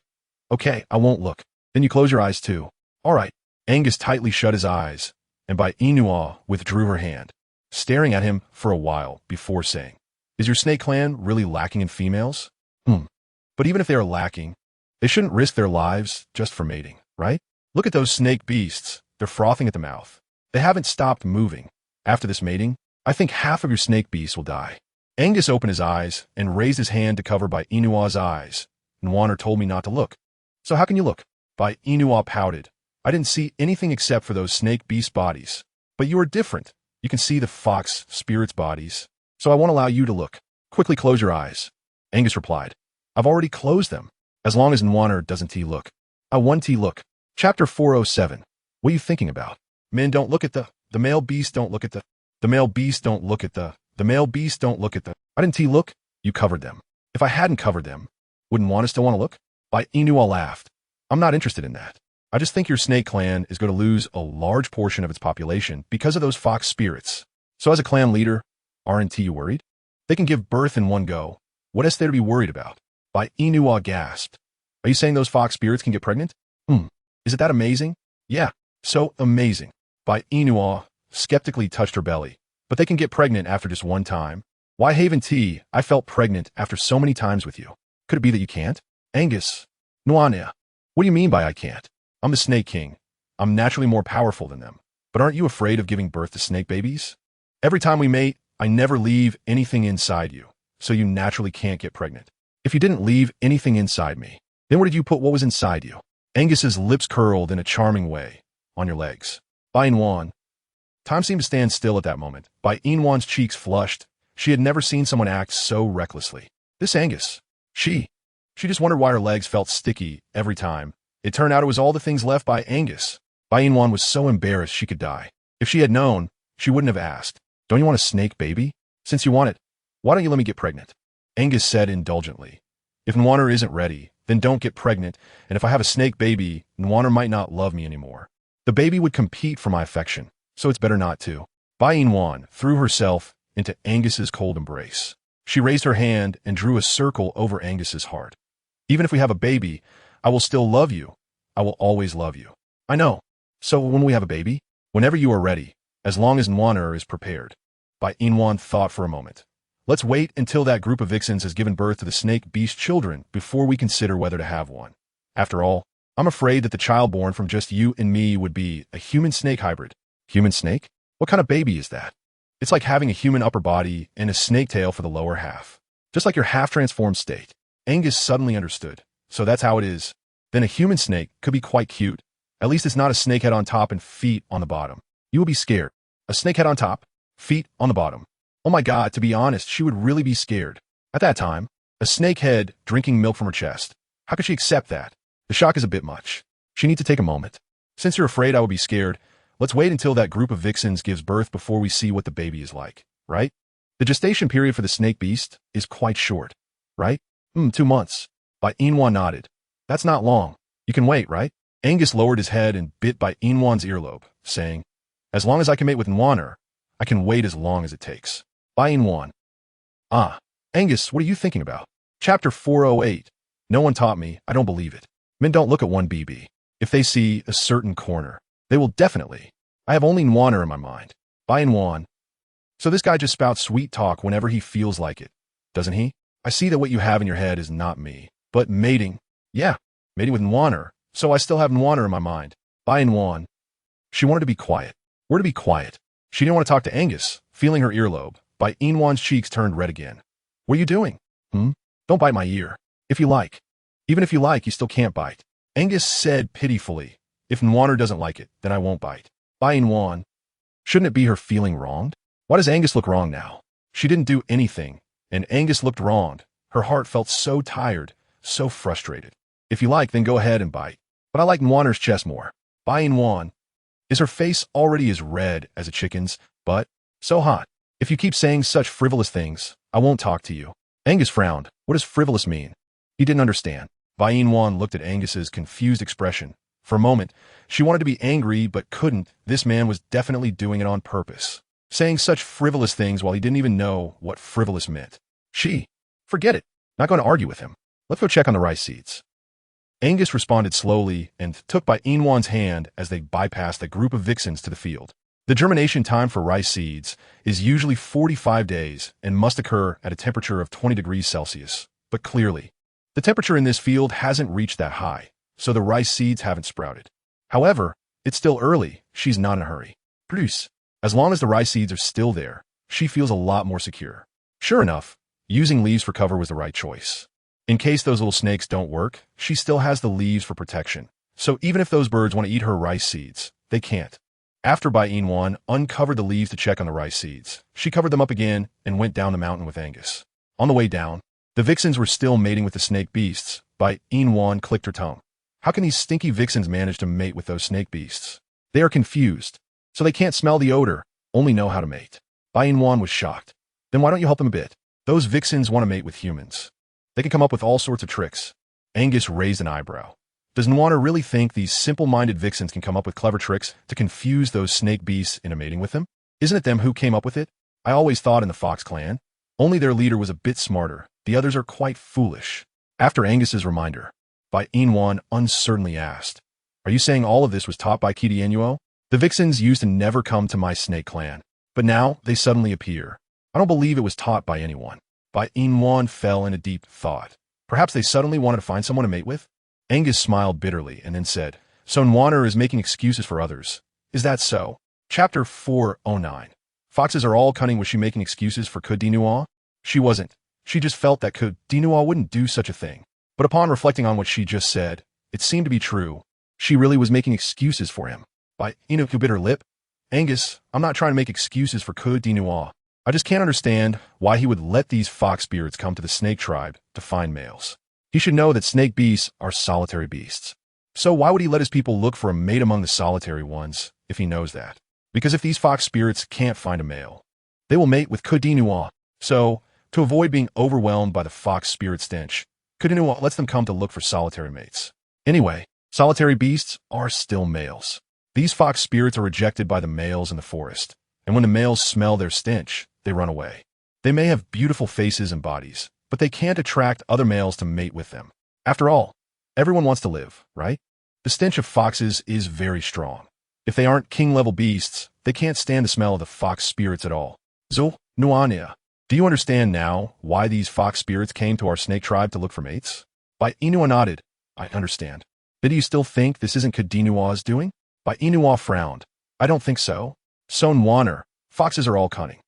Okay, I won't look. Then you close your eyes too. All right. KingAngus tightly shut his eyes. and Bai Yina withdrew her hand, staring at him for a while before saying, "Is your snake clan really lacking in females?" But even if they are lacking, they shouldn't risk their lives just for mating, right? Look at those snake beasts. They're frothing at the mouth. They haven't stopped moving. After this mating, I think half of your snake beasts will die. Angus opened his eyes and raised his hand to cover Bai Yina's eyes. Nwaner told me not to look. So how can you look? Bai Yina pouted. I didn't see anything except for those snake beast bodies. But you are different. You can see the fox spirits' bodies. So I won't allow you to look. Quickly close your eyes. Angus replied. I've already closed them. As long as Nwaner doesn't look. I want look. Chapter 407. What are you thinking about? Men don't look at the male beast don't look at the male beast don't look at the male beast don't look at the I didn't look. You covered them. If I hadn't covered them, wouldn't Nwaner still want to look? Bai Yina laughed. I'm not interested in that. I just think your snake clan is going to lose a large portion of its population because of those fox spirits. So as a clan leader, aren't you worried? They can give birth in one go. What is there to be worried about? Bai Yina gasped. Are you saying those fox spirits can get pregnant? Is it that amazing? Yeah, so amazing. Bai Yina skeptically touched her belly. But they can get pregnant after just one time. Why Haven T? I felt pregnant after so many times with you. Could it be that you can't? Angus. Nwaner. What do you mean by I can't? I'm the Snake King. I'm naturally more powerful than them. But aren't you afraid of giving birth to snake babies? Every time we mate, I never leave anything inside you. So you naturally can't get pregnant. If you didn't leave anything inside me, then where did you put what was inside you? Angus's lips curled in a charming way. On your legs. Bai Yina. Time seemed to stand still at that moment. Bai Yina's cheeks flushed. She had never seen someone act so recklessly. This Angus. She just wondered why her legs felt sticky every time. It turned out it was all the things left by Angus. Bai Yina was so embarrassed she could die. If she had known, she wouldn't have asked. Don't you want a snake baby? Since you want it, why don't you let me get pregnant? Angus said indulgently. If Nwaner isn't ready, then don't get pregnant, and if I have a snake baby, Nwaner might not love me anymore. The baby would compete for my affection, so it's better not to. Bai Yina threw herself into Angus's cold embrace. She raised her hand and drew a circle over Angus's heart. Even if we have a baby, I will still love you. I will always love you. I know. So when we have a baby? Whenever you are ready, as long as Nwaner is prepared. Bai Yina thought for a moment. Let's wait until that group of vixens has given birth to the snake beast children before we consider whether to have one. After all, I'm afraid that the child born from just you and me would be a human-snake hybrid. Human snake? What kind of baby is that? It's like having a human upper body and a snake tail for the lower half. Just like your half-transformed state. Angus suddenly understood. So that's how it is. Then a human snake could be quite cute. At least it's not a snake head on top and feet on the bottom. You will be scared. A snake head on top, feet on the bottom. Oh my God, to be honest, she would really be scared. At that time, a snake head drinking milk from her chest. How could she accept that? The shock is a bit much. She needs to take a moment. Since you're afraid I will be scared, let's wait until that group of vixens gives birth before we see what the baby is like, right? The gestation period for the snake beast is quite short, right? 2 months. Bai Yina nodded. That's not long. You can wait, right? Angus lowered his head and bit Bai Yina's earlobe, saying, as long as I can mate with Nwaner, I can wait as long as it takes. Bai Yina. Angus, what are you thinking about? Chapter 408. No one taught me. I don't believe it. Men don't look at one BB. If they see a certain corner, they will definitely. I have only Nwaner in my mind. Bai Yina. So this guy just spouts sweet talk whenever he feels like it, doesn't he? I see that what you have in your head is not me, but mating. Yeah, mating with Nwaner. So I still have Nwaner in my mind. Bai Yina. She wanted to be quiet. We're to be quiet. She didn't want to talk to Angus, feeling her earlobe. Bai Yina's cheeks turned red again. What are you doing? Don't bite my ear. If you like. Even if you like, you still can't bite. Angus said pitifully. If Nwaner doesn't like it, then I won't bite. Bai Yina. Shouldn't it be her feeling wronged? Why does Angus look wrong now? She didn't do anything, and Angus looked wronged. Her heart felt so tired, so frustrated. If you like, then go ahead and bite. But I like Nwaner's chest more. Bai Yina. Is her face already as red as a chicken's, but so hot? If you keep saying such frivolous things, I won't talk to you. Angus frowned. What does frivolous mean? He didn't understand. Bai Yina looked at Angus's confused expression. For a moment, she wanted to be angry but couldn't. This man was definitely doing it on purpose. Saying such frivolous things while he didn't even know what frivolous meant. Forget it. Not going to argue with him. Let's go check on the rice seeds. Angus responded slowly and took Bai Yina's hand as they bypassed a group of vixens to the field. The germination time for rice seeds is usually 45 days and must occur at a temperature of 20 degrees Celsius. But clearly, the temperature in this field hasn't reached that high, so the rice seeds haven't sprouted. However, it's still early. She's not in a hurry. Plus, as long as the rice seeds are still there, she feels a lot more secure. Sure enough, using leaves for cover was the right choice. In case those little snakes don't work, she still has the leaves for protection. So even if those birds want to eat her rice seeds, they can't. After Bai Yina uncovered the leaves to check on the rice seeds, she covered them up again and went down the mountain with Angus. On the way down, the vixens were still mating with the snake beasts. Bai Yina clicked her tongue. How can these stinky vixens manage to mate with those snake beasts? They are confused, so they can't smell the odor, only know how to mate. Bai Yina was shocked. Then why don't you help them a bit? Those vixens want to mate with humans. They can come up with all sorts of tricks. Angus raised an eyebrow. Does Nwana really think these simple-minded vixens can come up with clever tricks to confuse those snake beasts into mating with them? Isn't it them who came up with it? I always thought in the Fox clan. Only their leader was a bit smarter. The others are quite foolish. After Angus's reminder, Bai Yina uncertainly asked, "Are you saying all of this was taught by KingAngus? The vixens used to never come to my snake clan, but now they suddenly appear. I don't believe it was taught by anyone." Bai Yina fell into deep thought. Perhaps they suddenly wanted to find someone to mate with? Angus smiled bitterly and then said, "So Nwana is making excuses for others. Is that so?" Chapter 409. Foxes are all cunning. Was she making excuses for KingAngus? She wasn't. She just felt that KingAngus wouldn't do such a thing. But upon reflecting on what she just said, it seemed to be true. She really was making excuses for him. Bai Yina bit her lip. "Angus, I'm not trying to make excuses for KingAngus. I just can't understand why he would let these fox spirits come to the snake tribe to find males. He should know that snake beasts are solitary beasts. So why would he let his people look for a mate among the solitary ones if he knows that? Because if these fox spirits can't find a male, they will mate with KingAngus. So, to avoid being overwhelmed by the fox spirit stench, KingAngus lets them come to look for solitary mates. Anyway, solitary beasts are still males. These fox spirits are rejected by the males in the forest, and when the males smell their stench, they run away. They may have beautiful faces and bodies, but they can't attract other males to mate with them. After all, everyone wants to live, right? The stench of foxes is very strong. If they aren't king-level beasts, they can't stand the smell of the fox spirits at all. So, Nwania, do you understand now why these fox spirits came to our snake tribe to look for mates? Bai Yina nodded. I understand. But do you still think this isn't KingAngus's doing? Bai Yina frowned. I don't think so. So Nwana, foxes are all cunning.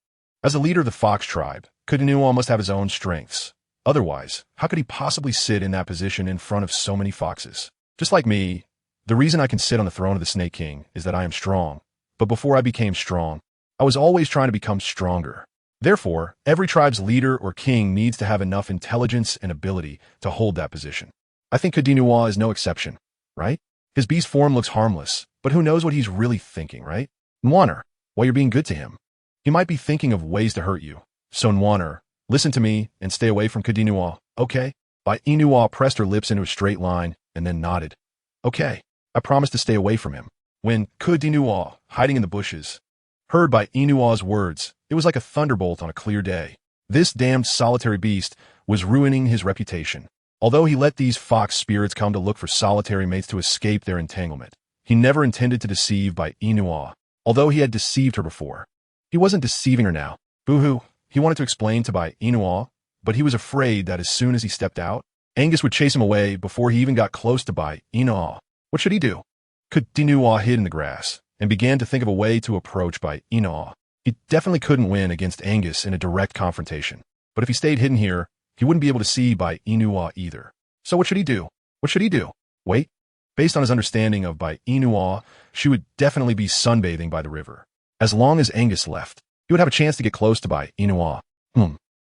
As a leader of the fox tribe, KingAngus must have his own strengths. Otherwise, how could he possibly sit in that position in front of so many foxes? Just like me, the reason I can sit on the throne of the Snake King is that I am strong. But before I became strong, I was always trying to become stronger. Therefore, every tribe's leader or king needs to have enough intelligence and ability to hold that position. I think KingAngus is no exception, right? His beast form looks harmless, but who knows what he's really thinking, right? Nwana, while you're being good to him, he might be thinking of ways to hurt you. So Nwana, listen to me and stay away from KingAngus, okay? Bai Yina pressed her lips into a straight line and then nodded. Okay, I promise to stay away from him. When KingAngus, hiding in the bushes, heard Bai Yina's words, it was like a thunderbolt on a clear day. This damned solitary beast was ruining his reputation. Although he let these fox spirits come to look for solitary mates to escape their entanglement, he never intended to deceive Bai Yina, although he had deceived her before. He wasn't deceiving her now. Boo-hoo. He wanted to explain to Bai Yina, but he was afraid that as soon as he stepped out, Angus would chase him away before he even got close to Bai Yina. What should he do? KingAngus hid in the grass and began to think of a way to approach Bai Yina. He definitely couldn't win against Angus in a direct confrontation, but if he stayed hidden here, he wouldn't be able to see Bai Yina either. So what should he do? What should he do? Wait. Based on his understanding of Bai Yina, she would definitely be sunbathing by the river. As long as Angus left, he would have a chance to get close to Bai Yina.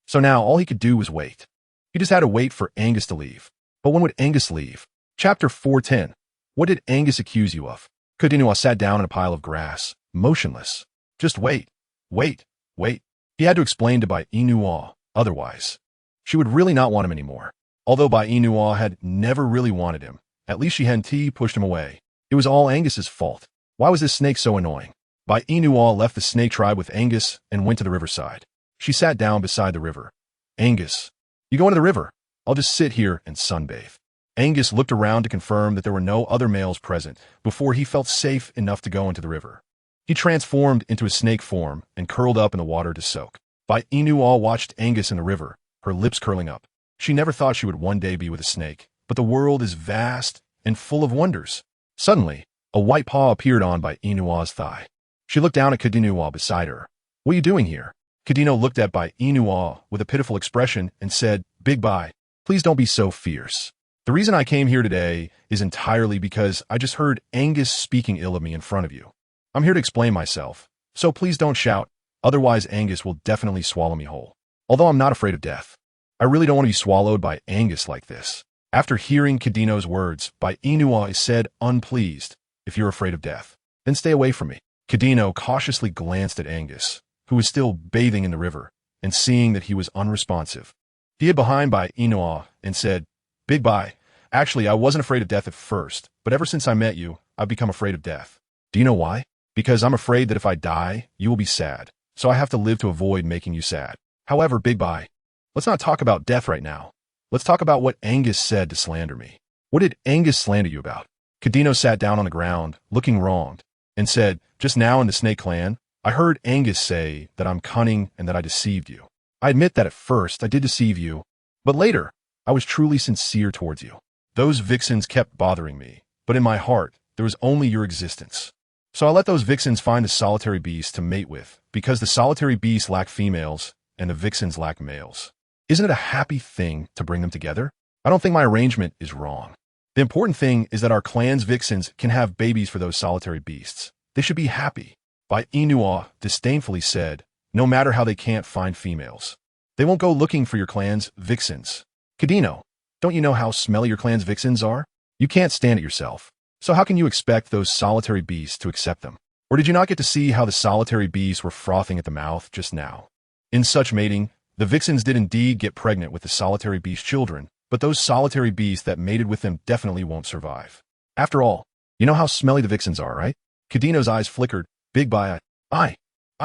So now all he could do was wait. He just had to wait for Angus to leave. But when would Angus leave? Chapter 410. What did Angus accuse you of? KingAngus sat down in a pile of grass, motionless. Just wait. Wait. Wait. He had to explain to Bai Yina, otherwise she would really not want him anymore. Although Bai Yina had never really wanted him, at least she hadn't pushed him away. It was all Angus's fault. Why was this snake so annoying? Bai Yina left the snake tribe with Angus and went to the riverside. She sat down beside the river. Angus, you go into the river. I'll just sit here and sunbathe. Angus looked around to confirm that there were no other males present before he felt safe enough to go into the river. He transformed into a snake form and curled up in the water to soak. Bai Yina watched Angus in the river, her lips curling up. She never thought she would one day be with a snake, but the world is vast and full of wonders. Suddenly, a white paw appeared on Bai Yina's thigh. She looked down at Kadino beside her. "What are you doing here?" Kadino looked at Bai Yina with a pitiful expression and said, "Big Bai, please don't be so fierce. The reason I came here today is entirely because I just heard Angus speaking ill of me in front of you. I'm here to explain myself, so please don't shout, otherwise Angus will definitely swallow me whole. Although I'm not afraid of death, I really don't want to be swallowed by Angus like this." After hearing Kadino's words, Bai Yina said, unpleased, "If you're afraid of death, then stay away from me." Kadino cautiously glanced at Angus, who was still bathing in the river, and seeing that he was unresponsive, he hid behind Bai Yina and said, "Big Bai, actually I wasn't afraid of death at first, but ever since I met you, I've become afraid of death. Do you know why? Because I'm afraid that if I die, you will be sad, so I have to live to avoid making you sad. However, Big Bai, let's not talk about death right now. Let's talk about what Angus said to slander me. What did Angus slander you about?" Kadino sat down on the ground, looking wronged, and said, "Just now in the Snake Clan, I heard Angus say that I'm cunning and that I deceived you. I admit that at first I did deceive you, but later I was truly sincere towards you. Those vixens kept bothering me, but in my heart there was only your existence. So I let those vixens find the solitary beast to mate with, because the solitary beasts lack females and the vixens lack males. Isn't it a happy thing to bring them together? I don't think my arrangement is wrong. The important thing is that our clan's vixens can have babies for those solitary beasts. They should be happy." Bai Yina disdainfully said, "No matter how they can't find females, they won't go looking for your clan's vixens. Kadino, don't you know how smelly your clan's vixens are? You can't stand it yourself. So how can you expect those solitary beasts to accept them? Or did you not get to see how the solitary beasts were frothing at the mouth just now? In such mating, the vixens did indeed get pregnant with the solitary beast children, but those solitary beasts that mated with them definitely won't survive. After all, you know how smelly the vixens are, right?" Kadino's eyes flickered. "Big Bai, I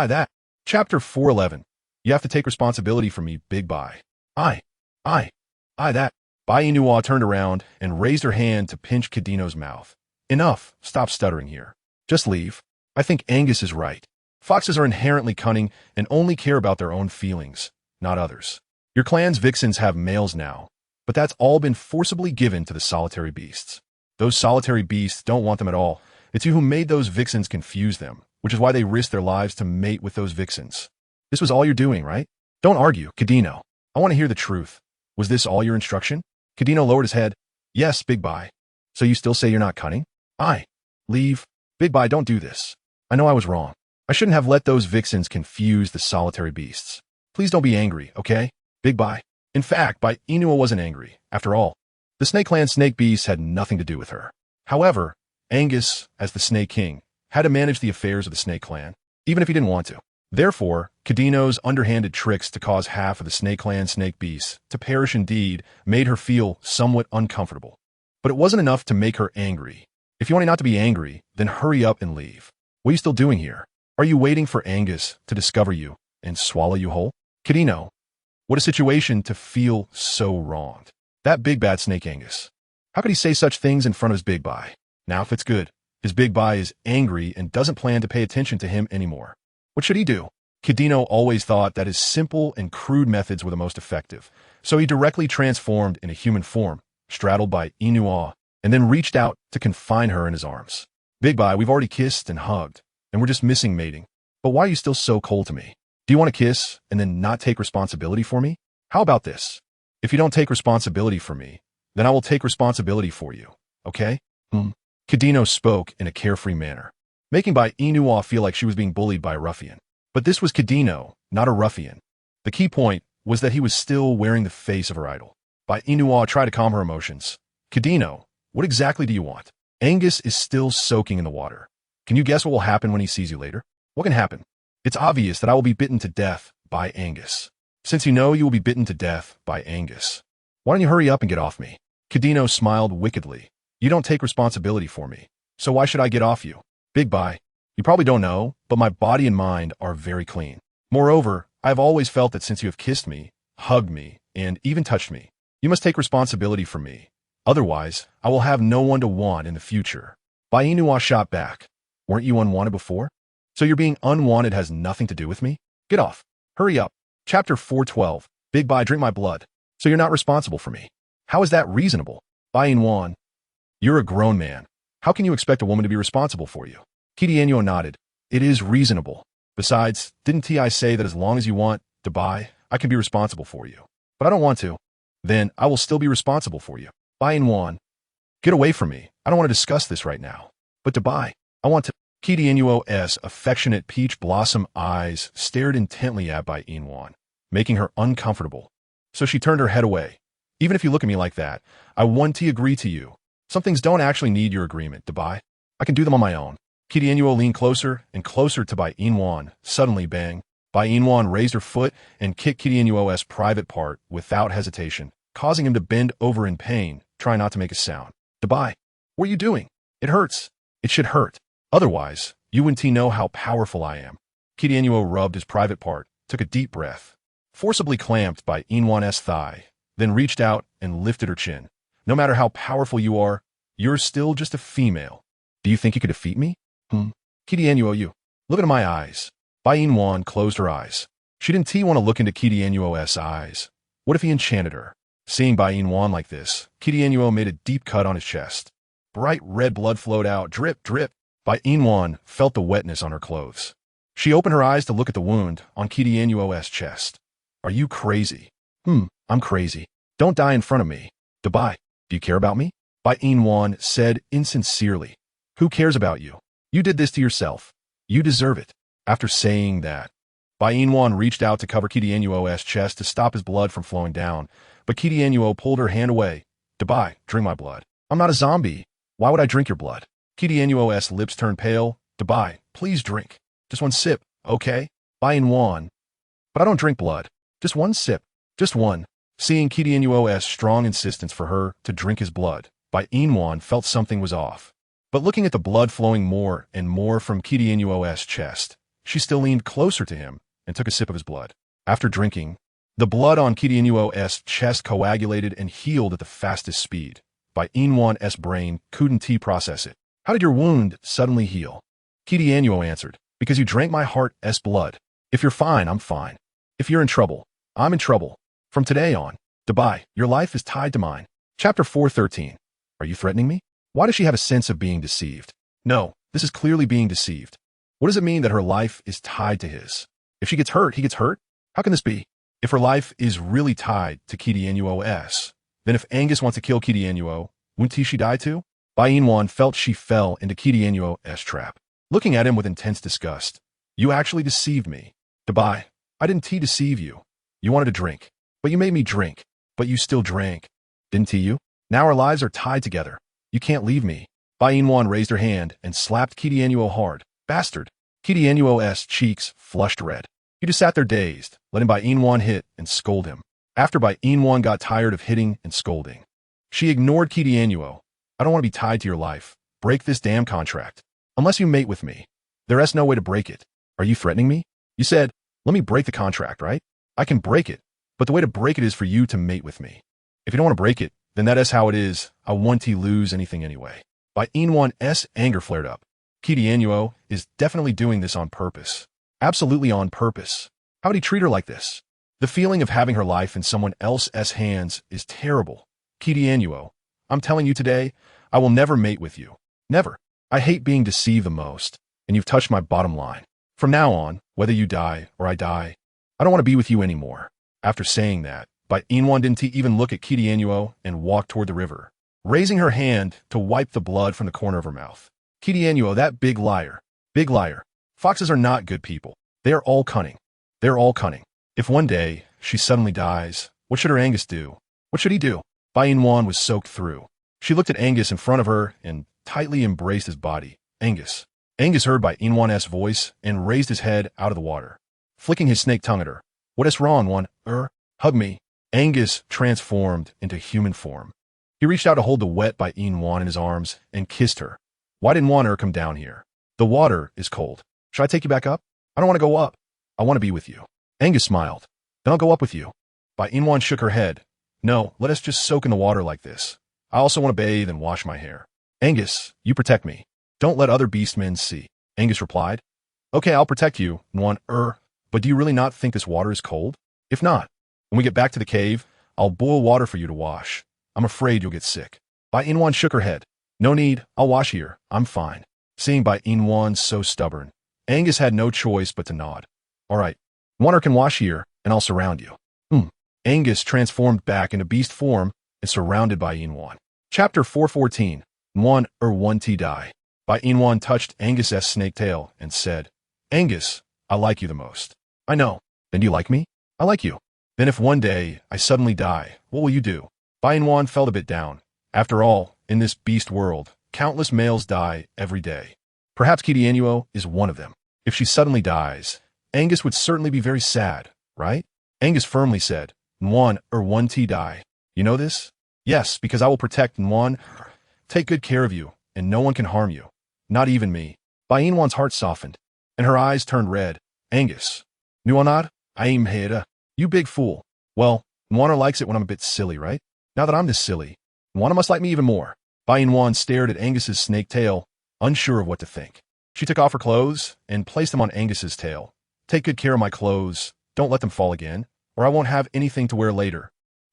that." Chapter 411. You have to take responsibility for me, Big Bai. I that. Bai Yina turned around and raised her hand to pinch Kadino's mouth. "Enough, stop stuttering here. Just leave. I think Angus is right. Foxes are inherently cunning and only care about their own feelings, not others. Your clan's vixens have males now, but that's all been forcibly given to the solitary beasts. Those solitary beasts don't want them at all. It's you who made those vixens confuse them, which is why they risk their lives to mate with those vixens. This was all you're doing, right? Don't argue, Kadino. I want to hear the truth. Was this all your instruction?" Kadino lowered his head. "Yes, Big Bai. So you still say you're not cunning?" Leave. Big Bai, don't do this. I know I was wrong. I shouldn't have let those vixens confuse the solitary beasts. Please don't be angry, okay? Big Bai." In fact, Bai Yina wasn't angry. After all, the Snake Clan snake beasts had nothing to do with her. However, Angus, as the Snake King, had to manage the affairs of the Snake Clan, even if he didn't want to. Therefore, Kadino's underhanded tricks to cause half of the Snake Clan snake beasts to perish indeed made her feel somewhat uncomfortable. But it wasn't enough to make her angry. If you want not to be angry, then hurry up and leave. What are you still doing here? Are you waiting for Angus to discover you and swallow you whole? Kadino, what a situation to feel so wronged. That big bad snake Angus. How could he say such things in front of his Big Bai? Now if it's good, his Big Bai is angry and doesn't plan to pay attention to him anymore. What should he do? Kadino always thought that his simple and crude methods were the most effective, so he directly transformed in a human form, straddled Bai Yina, and then reached out to confine her in his arms. "Big Bai, we've already kissed and hugged, and we're just missing mating. But why are you still so cold to me? Do you want to kiss and then not take responsibility for me? How about this? If you don't take responsibility for me, then I will take responsibility for you, okay?" Kadino spoke in a carefree manner, making Bai Yina feel like she was being bullied by a ruffian. But this was Kadino, not a ruffian. The key point was that he was still wearing the face of her idol. Bai Yina tried to calm her emotions. "Kadino, what exactly do you want? Angus is still soaking in the water. Can you guess what will happen when he sees you later? What can happen? It's obvious that I will be bitten to death by Angus. Since you know you will be bitten to death by Angus, why don't you hurry up and get off me?" Kadino smiled wickedly. "You don't take responsibility for me, so why should I get off you? Big Bai, you probably don't know, but my body and mind are very clean. Moreover, I have always felt that since you have kissed me, hugged me, and even touched me, you must take responsibility for me. Otherwise, I will have no one to want in the future." Bai Yina shot back. "Weren't you unwanted before? So your being unwanted has nothing to do with me? Get off. Hurry up. Chapter 412. Big Bai, drink my blood. So you're not responsible for me. How is that reasonable? Bai Yina. You're a grown man. How can you expect a woman to be responsible for you? KingAngus nodded. It is reasonable. Besides, didn't I say that as long as you want to buy, I can be responsible for you? But I don't want to. Then I will still be responsible for you. Bai Yina. Get away from me. I don't want to discuss this right now. But to buy, I want to. KingAngus's affectionate peach blossom eyes stared intently at Bai Yina, making her uncomfortable. So she turned her head away. Even if you look at me like that, I want to agree to you. Some things don't actually need your agreement to buy. I can do them on my own. KingAngus leaned closer and closer to Bai Yina. Suddenly, bang. Bai Yina raised her foot and kicked KingAngus's private part without hesitation, causing him to bend over in pain, trying not to make a sound. To buy. What are you doing? It hurts. It should hurt. Otherwise, you wouldn't know how powerful I am. KingAngus rubbed his private part, took a deep breath, forcibly clamped Bai Yina's thigh, then reached out and lifted her chin. No matter how powerful you are, you're still just a female. Do you think you could defeat me? KingAngus, you. Look into my eyes. Bai Yina closed her eyes. She didn't want to look into KingAngus's eyes. What if he enchanted her? Seeing Bai Yina like this, KingAngus made a deep cut on his chest. Bright red blood flowed out, drip, drip. Bai Yina felt the wetness on her clothes. She opened her eyes to look at the wound on KingAngus's chest. Are you crazy? I'm crazy. Don't die in front of me. Bai, do you care about me? Bai Yina said insincerely. Who cares about you? You did this to yourself. You deserve it. After saying that, Bai Yina reached out to cover KingAngus's chest to stop his blood from flowing down, but KingAngus pulled her hand away. Bai, drink my blood. I'm not a zombie. Why would I drink your blood? KingAngus's lips turned pale. Bai, please drink. Just one sip, okay? Bai Yina. But I don't drink blood. Just one sip. Just one. Seeing KingAngus's strong insistence for her to drink his blood, Bai Yina felt something was off. But looking at the blood flowing more and more from KingAngus's chest, she still leaned closer to him and took a sip of his blood. After drinking, the blood on KingAngus's chest coagulated and healed at the fastest speed. Bai Yina's brain couldn't process it. How did your wound suddenly heal? KingAngus answered, because you drank my heart's blood. If you're fine, I'm fine. If you're in trouble, I'm in trouble. From today on, Bai, your life is tied to mine. Chapter 413. Are you threatening me? Why does she have a sense of being deceived? No, this is clearly being deceived. What does it mean that her life is tied to his? If she gets hurt, he gets hurt? How can this be? If her life is really tied to KingAngus's, then if Angus wants to kill KingAngus, wouldn't she die too? Bai Yina felt she fell into KingAngus's trap. Looking at him with intense disgust. You actually deceived me. Bai, I didn't deceive you. You wanted to drink. But you made me drink. But you still drank. Didn't you? Now our lives are tied together. You can't leave me. Bai Yina raised her hand and slapped KingAngus hard. Bastard. KingAngus's cheeks flushed red. He just sat there dazed, letting Bai Yina hit and scold him. After Bai Yina got tired of hitting and scolding, she ignored KingAngus. I don't want to be tied to your life. Break this damn contract. Unless you mate with me. There's no way to break it. Are you threatening me? You said, let me break the contract, right? I can break it. But the way to break it is for you to mate with me. If you don't want to break it, then that is how it is. I want to lose anything anyway. Bai Yina's anger flared up. KingAngus is definitely doing this on purpose. Absolutely on purpose. How would he treat her like this? The feeling of having her life in someone else's hands is terrible. KingAngus, I'm telling you today, I will never mate with you. Never. I hate being deceived the most, and you've touched my bottom line. From now on, whether you die or I die, I don't want to be with you anymore. After saying that, Bai Yina didn't even look at KingAngus and walked toward the river, raising her hand to wipe the blood from the corner of her mouth. KingAngus, that big liar. Big liar. Foxes are not good people. They are all cunning. They're all cunning. If one day she suddenly dies, what should her Angus do? What should he do? Bai Yina was soaked through. She looked at Angus in front of her and tightly embraced his body. Angus. Angus heard Bai Yina's voice and raised his head out of the water, flicking his snake tongue at her. What is wrong, one? Hug me. Angus transformed into human form. He reached out to hold the wet Bai Yina in his arms and kissed her. Why didn't want her come down here? The water is cold. Should I take you back up? I don't want to go up. I want to be with you. Angus smiled. Then I'll go up with you. Bai Yina shook her head. No, let us just soak in the water like this. I also want to bathe and wash my hair. Angus, you protect me. Don't let other beastmen see. Angus replied. Okay, I'll protect you, Nguyen, but do you really not think this water is cold? If not, when we get back to the cave, I'll boil water for you to wash. I'm afraid you'll get sick. Bai Yina shook her head. No need, I'll wash here, I'm fine. Seeing Bai Yina so stubborn, Angus had no choice but to nod. All right, Nguyen can wash here, and I'll surround you. Angus transformed back into beast form and surrounded Bai Yina. Chapter 414, Nguyen one T die. Bai Yina touched Angus's snake tail and said, Angus, I like you the most. I know. Then do you like me? I like you. Then if one day I suddenly die, what will you do? Bai Yina felt a bit down. After all, in this beast world, countless males die every day. Perhaps KingAngus is one of them. If she suddenly dies, Angus would certainly be very sad, right? Angus firmly said, Nguyen one T die. You know this? Yes, because I will protect Nguyen, take good care of you, and no one can harm you. Not even me. Bai Yina's heart softened, and her eyes turned red. Angus. Nuanad, I am here. You big fool. Well, Nguyen likes it when I'm a bit silly, right? Now that I'm this silly, Nguyen must like me even more. Bai Yina stared at Angus's snake tail, unsure of what to think. She took off her clothes and placed them on Angus's tail. Take good care of my clothes. Don't let them fall again, or I won't have anything to wear later.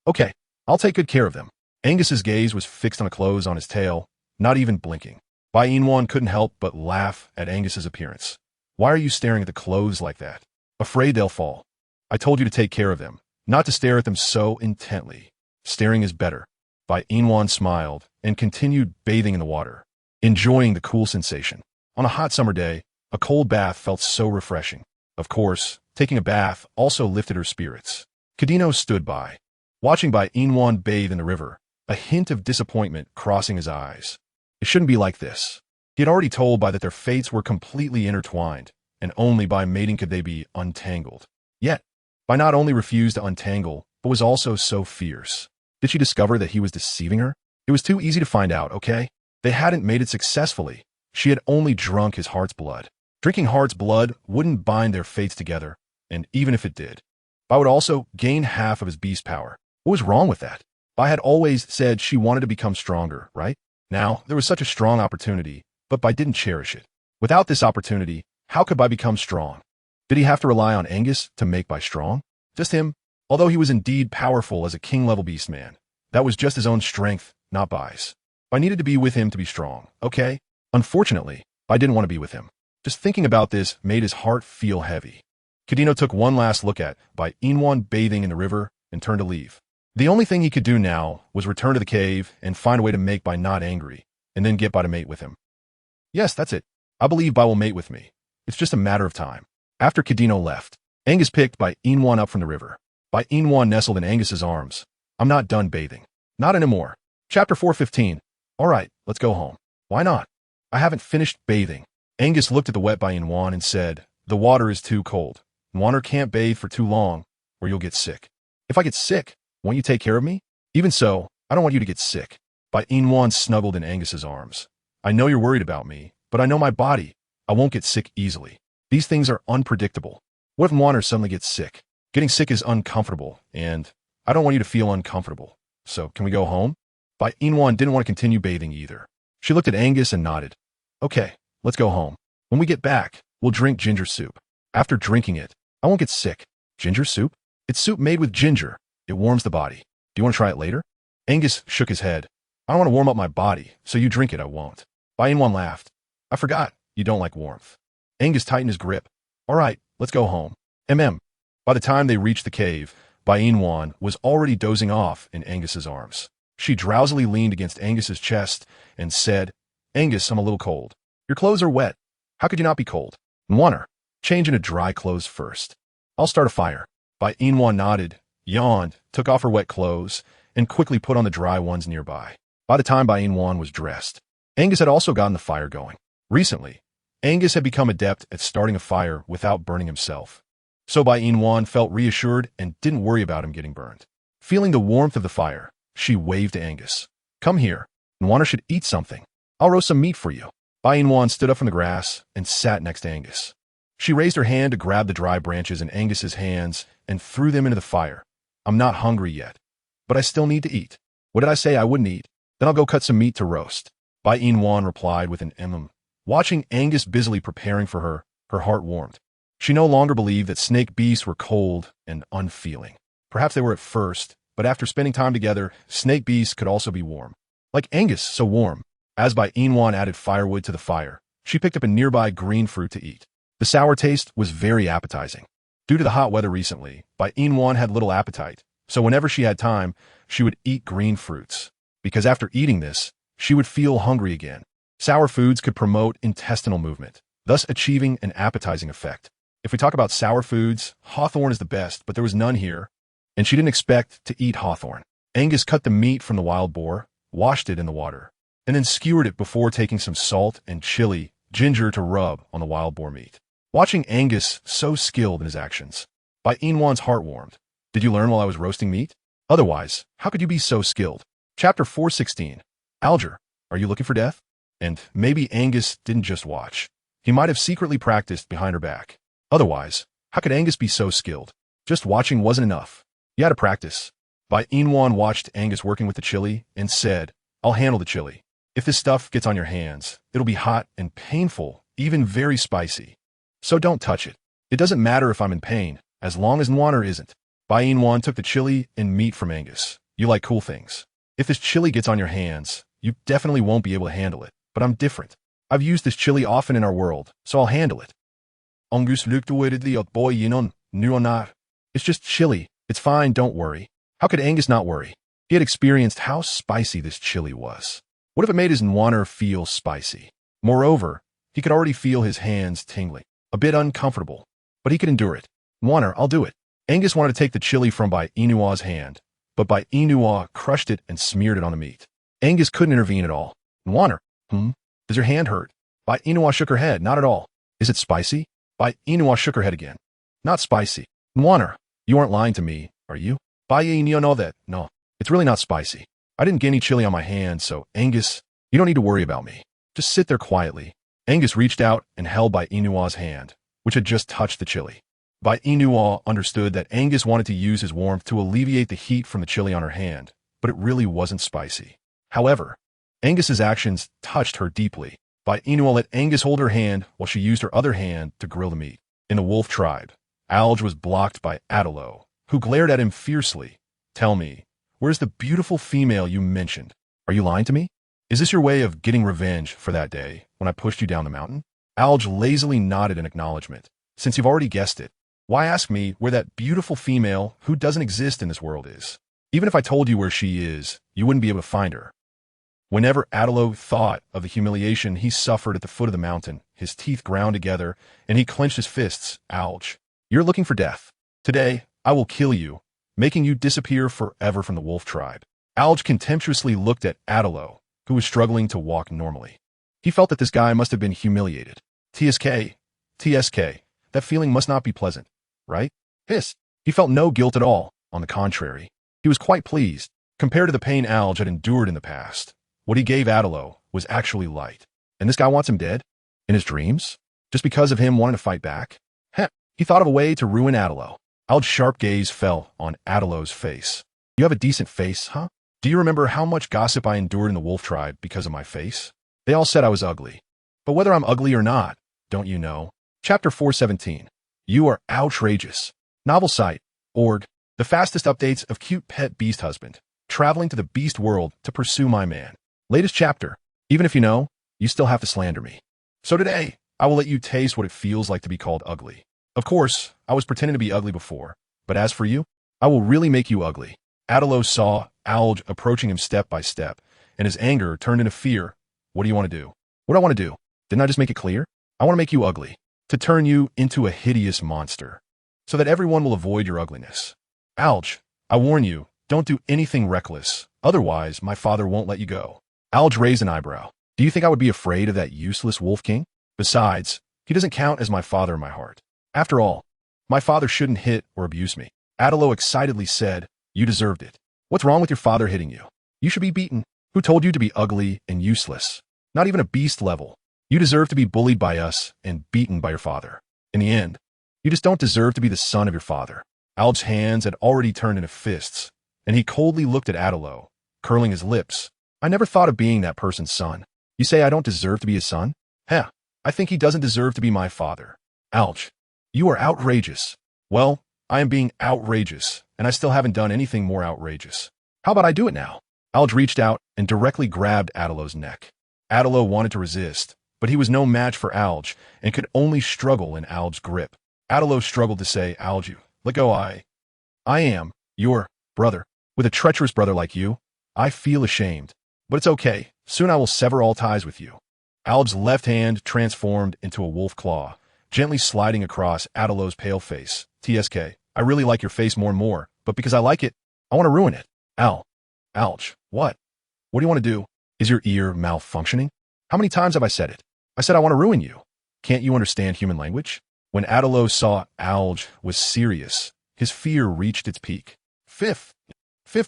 Okay, I'll take good care of them. Angus's gaze was fixed on the clothes on his tail, not even blinking. Bai Yina couldn't help but laugh at Angus's appearance. Why are you staring at the clothes like that? Afraid they'll fall. I told you to take care of them, not to stare at them so intently. Staring is better. Bai Yina smiled and continued bathing in the water, enjoying the cool sensation. On a hot summer day, a cold bath felt so refreshing. Of course, taking a bath also lifted her spirits. KingAngus stood by, watching Bai Yina bathe in the river, a hint of disappointment crossing his eyes. It shouldn't be like this. He had already told Bai that their fates were completely intertwined, and only by mating could they be untangled. Yet, Bai not only refused to untangle, but was also so fierce. Did she discover that he was deceiving her? It was too easy to find out, okay? They hadn't made it successfully. She had only drunk his heart's blood. Drinking heart's blood wouldn't bind their fates together, and even if it did, Bai would also gain half of his beast power. What was wrong with that? Bai had always said she wanted to become stronger, right? Now, there was such a strong opportunity, but Bai didn't cherish it. Without this opportunity, how could Bai become strong? Did he have to rely on Angus to make Bai strong? Just him? Although he was indeed powerful as a king-level beast man, that was just his own strength, not Bai's. Bai needed to be with him to be strong, okay? Unfortunately, Bai didn't want to be with him. Just thinking about this made his heart feel heavy. KingAngus took one last look at Bai Yina bathing in the river and turned to leave. The only thing he could do now was return to the cave and find a way to make Bai not angry, and then get Bai to mate with him. Yes, that's it. I believe Bai will mate with me. It's just a matter of time. After KingAngus left, Angus picked Bai Yina up from the river. Bai Yina nestled in Angus's arms. I'm not done bathing. Not anymore. Chapter 415. All right, let's go home. Why not? I haven't finished bathing. Angus looked at the wet Bai Yina and said, the water is too cold. Nguyen can't bathe for too long, or you'll get sick. If I get sick, won't you take care of me? Even so, I don't want you to get sick. Bai Yina snuggled in Angus's arms. I know you're worried about me, but I know my body. I won't get sick easily. These things are unpredictable. What if Nguyen suddenly gets sick? Getting sick is uncomfortable, and I don't want you to feel uncomfortable. So, can we go home? Bai Yina didn't want to continue bathing either. She looked at Angus and nodded. Okay, let's go home. When we get back, we'll drink ginger soup. After drinking it, I won't get sick. Ginger soup? It's soup made with ginger. It warms the body. Do you want to try it later? Angus shook his head. I don't want to warm up my body, so you drink it, I won't. Bai Yina laughed. I forgot, you don't like warmth. Angus tightened his grip. All right, let's go home. By the time they reached the cave, Bai Yina was already dozing off in Angus's arms. She drowsily leaned against Angus's chest and said, Angus, I'm a little cold. Your clothes are wet. How could you not be cold? Nguyen, change into dry clothes first. I'll start a fire. Bai Yina nodded, yawned, took off her wet clothes, and quickly put on the dry ones nearby. By the time Bai Yina was dressed, Angus had also gotten the fire going. Recently, Angus had become adept at starting a fire without burning himself. So Bai Yina felt reassured and didn't worry about him getting burned. Feeling the warmth of the fire, she waved to Angus. Come here. Nguyen should eat something. I'll roast some meat for you. Bai Yina stood up from the grass and sat next to Angus. She raised her hand to grab the dry branches in Angus's hands and threw them into the fire. I'm not hungry yet, but I still need to eat. What did I say I wouldn't eat? Then I'll go cut some meat to roast. Bai Yina replied with an watching Angus busily preparing for her Her heart warmed. She no longer believed that snake beasts were cold and unfeeling. Perhaps they were at first, but after spending time together, snake beasts could also be warm. Like Angus, so warm. As Bai Yina added firewood to the fire, she picked up a nearby green fruit to eat. The sour taste was very appetizing. Due to the hot weather recently, Bai Yina had little appetite, so whenever she had time, she would eat green fruits. Because after eating this, she would feel hungry again. Sour foods could promote intestinal movement, thus achieving an appetizing effect. If we talk about sour foods, hawthorn is the best, but there was none here, and she didn't expect to eat hawthorn. Angus cut the meat from the wild boar, washed it in the water, and then skewered it before taking some salt and chili, ginger to rub on the wild boar meat. Watching Angus so skilled in his actions, Bai Yina's heart warmed. Did you learn while I was roasting meat? Otherwise, how could you be so skilled? Chapter 416. Alger, are you looking for death? And maybe Angus didn't just watch. He might have secretly practiced behind her back. Otherwise, how could Angus be so skilled? Just watching wasn't enough. He had to practice. Bai Yina watched Angus working with the chili and said, I'll handle the chili. If this stuff gets on your hands, it'll be hot and painful, even very spicy. So don't touch it. It doesn't matter if I'm in pain, as long as Nwaner isn't. Bai Yina took the chili and meat from Angus. You like cool things. If this chili gets on your hands, you definitely won't be able to handle it. But I'm different. I've used this chili often in our world, so I'll handle it. Angus looked worriedly at Bai Yina. Nuonar. It's just chili. It's fine, don't worry. How could Angus not worry? He had experienced how spicy this chili was. What if it made his Nwaner feel spicy? Moreover, he could already feel his hands tingling. A bit uncomfortable, but he could endure it. Nwaner, I'll do it. Angus wanted to take the chili from Bai Yina's hand, but Bai Yina crushed it and smeared it on the meat. Angus couldn't intervene at all. Nwaner, does your hand hurt? Bai Yina shook her head. Not at all. Is it spicy? Bai Yina shook her head again. Not spicy. Nwaner, you aren't lying to me, are you? Bai Yina know that. No, it's really not spicy. I didn't get any chili on my hand, so Angus, you don't need to worry about me. Just sit there quietly. Angus reached out and held Bai Yina's hand, which had just touched the chili. Bai Yina understood that Angus wanted to use his warmth to alleviate the heat from the chili on her hand, but it really wasn't spicy. However, Angus's actions touched her deeply. Bai Yina let Angus hold her hand while she used her other hand to grill the meat. In the wolf tribe, Alge was blocked by Adelo, who glared at him fiercely. Tell me, where's the beautiful female you mentioned? Are you lying to me? Is this your way of getting revenge for that day when I pushed you down the mountain? Alge lazily nodded in acknowledgement. Since you've already guessed it, why ask me where that beautiful female who doesn't exist in this world is? Even if I told you where she is, you wouldn't be able to find her. Whenever Adelo thought of the humiliation he suffered at the foot of the mountain, his teeth ground together, and he clenched his fists. Alge, you're looking for death. Today, I will kill you, making you disappear forever from the wolf tribe. Alge contemptuously looked at Adelo, who was struggling to walk normally. He felt that this guy must have been humiliated. TSK, that feeling must not be pleasant, right? Hiss. He felt no guilt at all. On the contrary, he was quite pleased. Compared to the pain Alge had endured in the past, what he gave Adelo was actually light. And this guy wants him dead? In his dreams? Just because of him wanting to fight back? Heh. He thought of a way to ruin Adelo. Alge's sharp gaze fell on Adelo's face. You have a decent face, huh? Do you remember how much gossip I endured in the wolf tribe because of my face? They all said I was ugly. But whether I'm ugly or not, don't you know? Chapter 417. You are outrageous. Novel site. Org. The fastest updates of cute pet beast husband. Traveling to the beast world to pursue my man. Latest chapter. Even if you know, you still have to slander me. So today, I will let you taste what it feels like to be called ugly. Of course, I was pretending to be ugly before, but as for you, I will really make you ugly. Adelo saw Alge approaching him step by step, and his anger turned into fear. What do you want to do? What do I want to do? Didn't I just make it clear? I want to make you ugly, to turn you into a hideous monster, so that everyone will avoid your ugliness. Alge, I warn you, don't do anything reckless, otherwise my father won't let you go. Alge raised an eyebrow. Do you think I would be afraid of that useless wolf king? Besides, he doesn't count as my father in my heart. After all, my father shouldn't hit or abuse me. Adelo excitedly said, you deserved it. What's wrong with your father hitting you? You should be beaten. Who told you to be ugly and useless? Not even a beast level. You deserve to be bullied by us and beaten by your father. In the end, you just don't deserve to be the son of your father. Alge's hands had already turned into fists, and he coldly looked at Adelo, curling his lips. I never thought of being that person's son. You say I don't deserve to be his son? Heh, I think he doesn't deserve to be my father. Ouch. You are outrageous. Well, I am being outrageous, and I still haven't done anything more outrageous. How about I do it now? Alge reached out and directly grabbed Adelo's neck. Adelo wanted to resist, but he was no match for Alge and could only struggle in Alge's grip. Adelo struggled to say, Alge, let go. I am your brother. With a treacherous brother like you, I feel ashamed. But it's okay. Soon I will sever all ties with you. Alge's left hand transformed into a wolf claw, gently sliding across Adelo's pale face. TSK, I really like your face more and more, but because I like it, I want to ruin it. Alge, what? What do you want to do? Is your ear malfunctioning? How many times have I said it? I said I want to ruin you. Can't you understand human language? When Adelo saw Alge was serious, his fear reached its peak. Fifth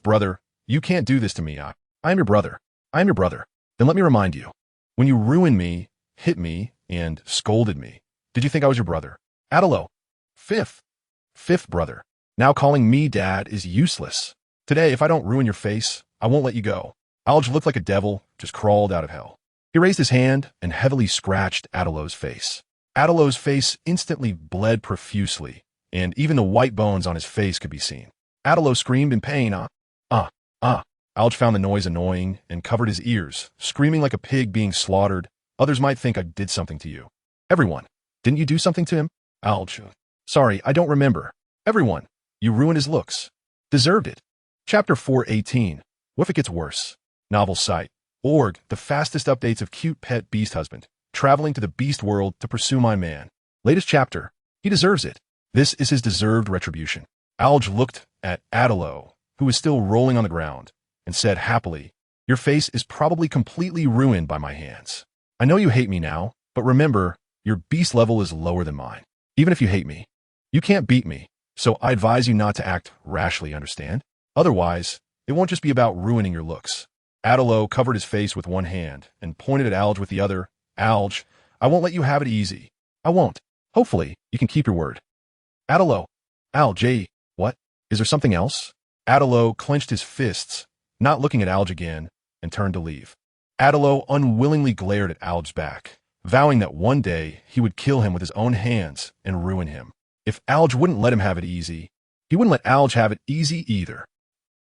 brother, you can't do this to me. I am your brother. I am your brother. Then let me remind you. When you ruined me, hit me, and scolded me, did you think I was your brother? Adelo. Fifth brother. Now calling me dad is useless. Today, if I don't ruin your face, I won't let you go. Alge looked like a devil, just crawled out of hell. He raised his hand and heavily scratched Adelo's face. Adelo's face instantly bled profusely, and even the white bones on his face could be seen. Adelo screamed in pain. Alge found the noise annoying and covered his ears, screaming like a pig being slaughtered. Others might think I did something to you. Everyone, didn't you do something to him? Alge, sorry, I don't remember. Everyone, you ruined his looks. Deserved it. Chapter 418. What if it gets worse? Novel site. Org, the fastest updates of cute pet beast husband, traveling to the beast world to pursue my man. Latest chapter. He deserves it. This is his deserved retribution. Alge looked at Adelo, who was still rolling on the ground, and said happily, your face is probably completely ruined by my hands. I know you hate me now, but remember, your beast level is lower than mine. Even if you hate me, you can't beat me, so I advise you not to act rashly, understand? Otherwise, it won't just be about ruining your looks. Adelo covered his face with one hand and pointed at Alge with the other. Alge, I won't let you have it easy. I won't. Hopefully, you can keep your word. Adelo. Alge, what? Is there something else? Adelo clenched his fists, not looking at Alge again, and turned to leave. Adelo unwillingly glared at Alge's back, vowing that one day he would kill him with his own hands and ruin him. If Alge wouldn't let him have it easy, he wouldn't let Alge have it easy either.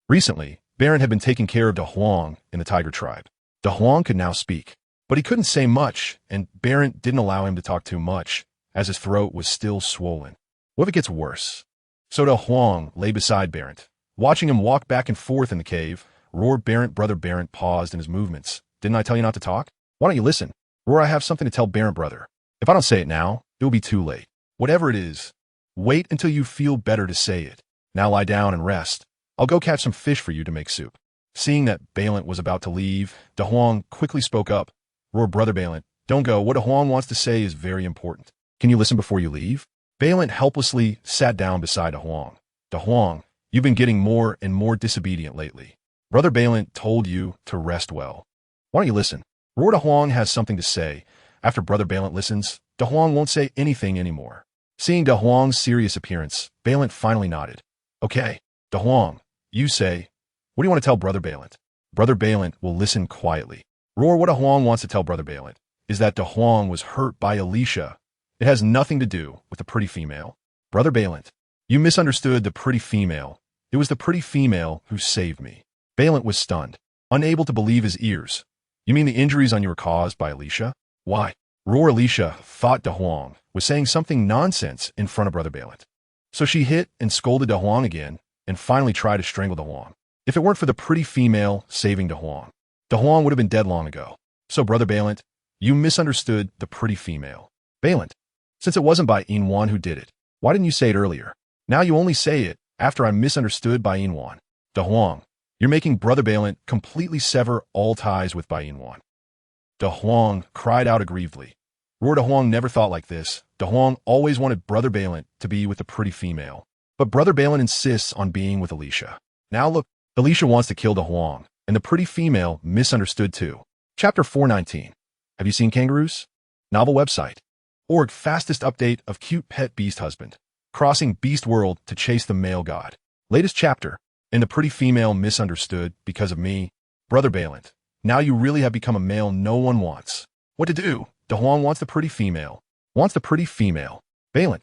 Recently, Baron had been taking care of De Huang in the tiger tribe. De Huang could now speak, but he couldn't say much, and Baron didn't allow him to talk too much, as his throat was still swollen. What if it gets worse? So De Huang lay beside Baron, watching him walk back and forth in the cave. Roar, Baron, brother. Baron paused in his movements. Didn't I tell you not to talk? Why don't you listen? Roar, I have something to tell Baron, brother. If I don't say it now, it will be too late. Whatever it is, wait until you feel better to say it. Now lie down and rest. I'll go catch some fish for you to make soup. Seeing that Balint was about to leave, De Huang quickly spoke up. Roar, brother Balint, don't go. What De Huang wants to say is very important. Can you listen before you leave? Balint helplessly sat down beside De Huang. De Huang, you've been getting more and more disobedient lately. Brother Balint told you to rest well. Why don't you listen? Roar, De Huang has something to say. After Brother Balint listens, De Huang won't say anything anymore. Seeing De Huang's serious appearance, Balint finally nodded. Okay, De Huang, you say, what do you want to tell Brother Balint? Brother Balint will listen quietly. Roar, what De Huang wants to tell Brother Balint is that De Huang was hurt by Alicia. It has nothing to do with the pretty female. Brother Balint, you misunderstood the pretty female. It was the pretty female who saved me. Balint was stunned, unable to believe his ears. You mean the injuries on you were caused by Alicia? Why? Roar, Alicia thought De Huang was saying something nonsense in front of Brother Balint. So she hit and scolded De Huang again, and finally tried to strangle De Huang. If it weren't for the pretty female saving De Huang would have been dead long ago. So, Brother Balint, you misunderstood the pretty female. Balint, since it wasn't Bai Yina who did it, why didn't you say it earlier? Now you only say it after I'm misunderstood Bai Yina. De Huang, you're making Brother Balint completely sever all ties with Bai Yina. De Huang cried out aggrievedly. Roar, De Huang never thought like this. De Huang always wanted Brother Balint to be with the pretty female. But Brother Balint insists on being with Alicia. Now look, Alicia wants to kill De Huang, and the pretty female misunderstood too. Chapter 419. Have you seen kangaroos? Novel website. Org, fastest update of cute pet beast husband, crossing beast world to chase the male god. Latest chapter. And the pretty female misunderstood because of me. Brother Balint, now you really have become a male no one wants. What to do? De Huang wants the pretty female. Wants the pretty female. Balin.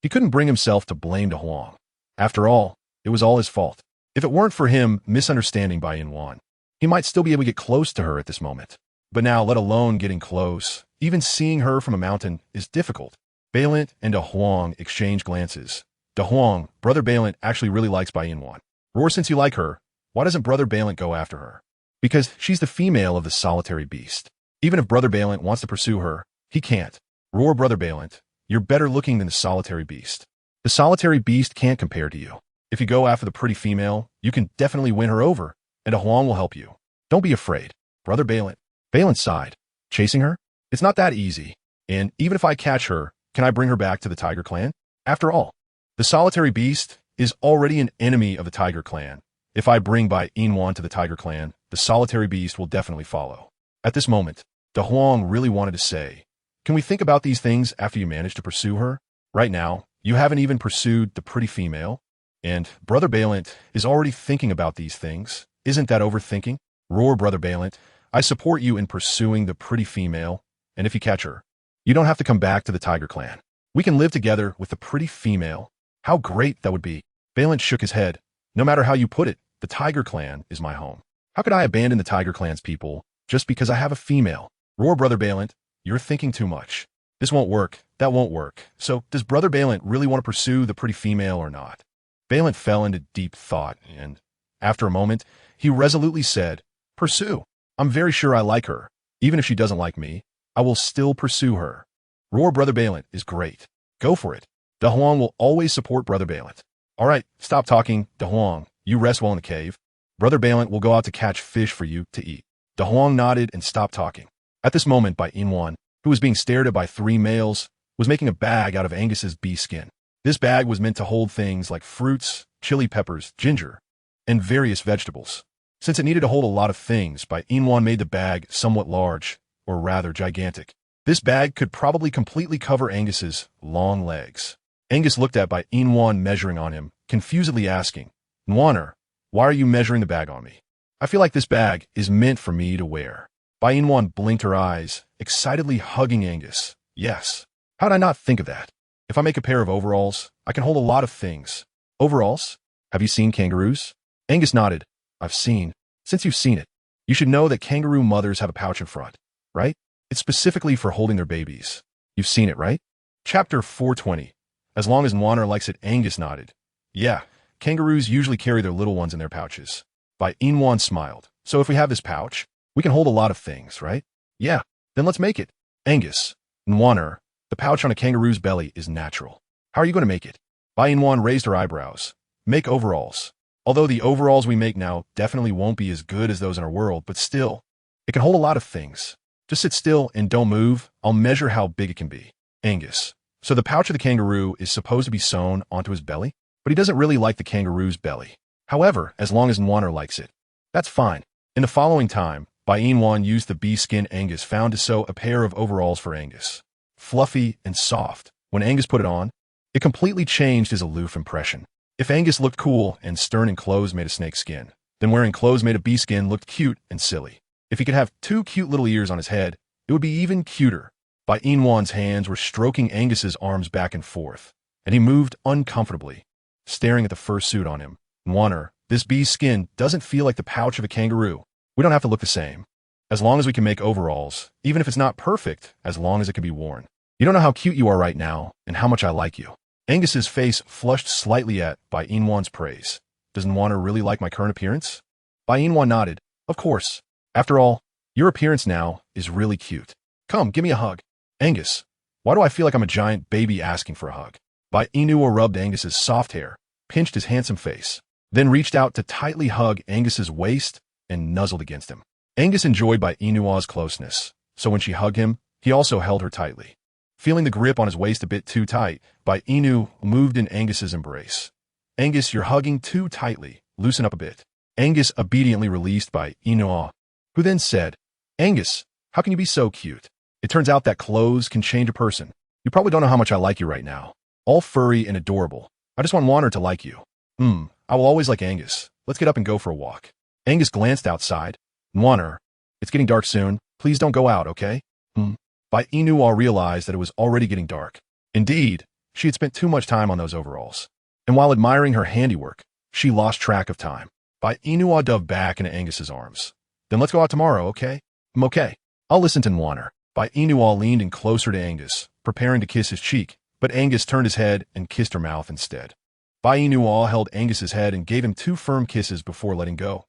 He couldn't bring himself to blame De Huang. After all, it was all his fault. If it weren't for him misunderstanding Bai Yina, he might still be able to get close to her at this moment. But now, let alone getting close, even seeing her from a mountain is difficult. Balin and De Huang exchange glances. De Huang, Brother Balin actually really likes Bai Yina. Roar, since you like her, why doesn't Brother Balin go after her? Because she's the female of the solitary beast. Even if Brother Balin wants to pursue her, he can't. Roar, Brother Balin, you're better looking than the solitary beast. The solitary beast can't compare to you. If you go after the pretty female, you can definitely win her over, and De Huang will help you. Don't be afraid. Brother Balin. Balin sighed. Chasing her? It's not that easy. And even if I catch her, can I bring her back to the Tiger Clan? After all, the solitary beast is already an enemy of the Tiger Clan. If I bring Bai Yina to the Tiger Clan, the solitary beast will definitely follow. At this moment, De Huang really wanted to say, can we think about these things after you manage to pursue her? Right now, you haven't even pursued the pretty female. And Brother Balin is already thinking about these things. Isn't that overthinking? Roar, Brother Balin. I support you in pursuing the pretty female, and if you catch her, you don't have to come back to the Tiger Clan. We can live together with the pretty female. How great that would be. Balin shook his head. No matter how you put it, the Tiger Clan is my home. How could I abandon the Tiger Clan's people just because I have a female? Roar, Brother Balin. You're thinking too much. This won't work. That won't work. So, does Brother Balin really want to pursue the pretty female or not? Balin fell into deep thought, and after a moment, he resolutely said, pursue. I'm very sure I like her. Even if she doesn't like me, I will still pursue her. Roar, Brother Balin is great. Go for it. De Huang will always support Brother Balin. All right, stop talking, De Huang. You rest well in the cave. Brother Balin will go out to catch fish for you to eat. De Huang nodded and stopped talking. At this moment, Bai Yina, who was being stared at by 3 males, was making a bag out of Angus's bee skin. This bag was meant to hold things like fruits, chili peppers, ginger, and various vegetables. Since it needed to hold a lot of things, Bai Yina made the bag somewhat large, or rather gigantic. This bag could probably completely cover Angus's long legs. Angus looked at Bai Yina measuring on him, confusedly asking, Nwaner, why are you measuring the bag on me? I feel like this bag is meant for me to wear. Bai Yina blinked her eyes, excitedly hugging Angus. Yes. How did I not think of that? If I make a pair of overalls, I can hold a lot of things. Overalls? Have you seen kangaroos? Angus nodded. I've seen. Since you've seen it, you should know that kangaroo mothers have a pouch in front, right? It's specifically for holding their babies. You've seen it, right? Chapter 420. As long as Nwaner likes it, Angus nodded. Yeah, kangaroos usually carry their little ones in their pouches. Bai Yina smiled. So if we have this pouch, we can hold a lot of things, right? Yeah, then let's make it. Angus. Nwaner. The pouch on a kangaroo's belly is natural. How are you going to make it? Bai Yina raised her eyebrows. Make overalls. Although the overalls we make now definitely won't be as good as those in our world, but still, it can hold a lot of things. Just sit still and don't move. I'll measure how big it can be. Angus. So the pouch of the kangaroo is supposed to be sewn onto his belly, but he doesn't really like the kangaroo's belly. However, as long as Nwaner likes it, that's fine. In the following time, Bai Yina used the bee skin Angus found to sew a pair of overalls for Angus. Fluffy and soft. When Angus put it on, it completely changed his aloof impression. If Angus looked cool and stern in clothes made of snake skin, then wearing clothes made of bee skin looked cute and silly. If he could have 2 cute little ears on his head, it would be even cuter. Bai Yina's hands were stroking Angus's arms back and forth, and he moved uncomfortably, staring at the fursuit on him. Nwaner, this bee's skin doesn't feel like the pouch of a kangaroo. We don't have to look the same. As long as we can make overalls, even if it's not perfect, as long as it can be worn. You don't know how cute you are right now, and how much I like you. Angus's face flushed slightly at Bai Yina's praise. Does Nwaner really like my current appearance? Bai Yina nodded. Of course. After all, your appearance now is really cute. Come, give me a hug. Angus, why do I feel like I'm a giant baby asking for a hug? Bai Yina rubbed Angus's soft hair, pinched his handsome face, then reached out to tightly hug Angus's waist and nuzzled against him. Angus enjoyed Bai Yina's closeness, so when she hugged him, he also held her tightly. Feeling the grip on his waist a bit too tight, Bai Yina moved in Angus's embrace. Angus, you're hugging too tightly. Loosen up a bit. Angus obediently released Bai Yina, who then said, Angus, how can you be so cute? It turns out that clothes can change a person. You probably don't know how much I like you right now. All furry and adorable. I just want Nwaner to like you. I will always like Angus. Let's get up and go for a walk. Angus glanced outside. Nwaner, it's getting dark soon. Please don't go out, okay? Bai Yina realized that it was already getting dark. Indeed, She had spent too much time on those overalls. And while admiring her handiwork, she lost track of time. Bai Yina dove back into Angus's arms. Then let's go out tomorrow, okay? I'm okay. I'll listen to Nwaner. Bai Yina leaned in closer to Angus, preparing to kiss his cheek, but Angus turned his head and kissed her mouth instead. Bai Yina held Angus's head and gave him 2 firm kisses before letting go.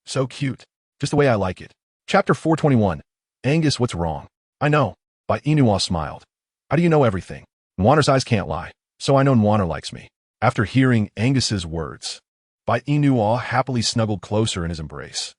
So cute. Just the way I like it. Chapter 421. Angus, what's wrong? I know. Bai Yina smiled. How do you know everything? Nwaner's eyes can't lie, so I know Nwaner likes me. After hearing Angus's words, Bai Yina happily snuggled closer in his embrace.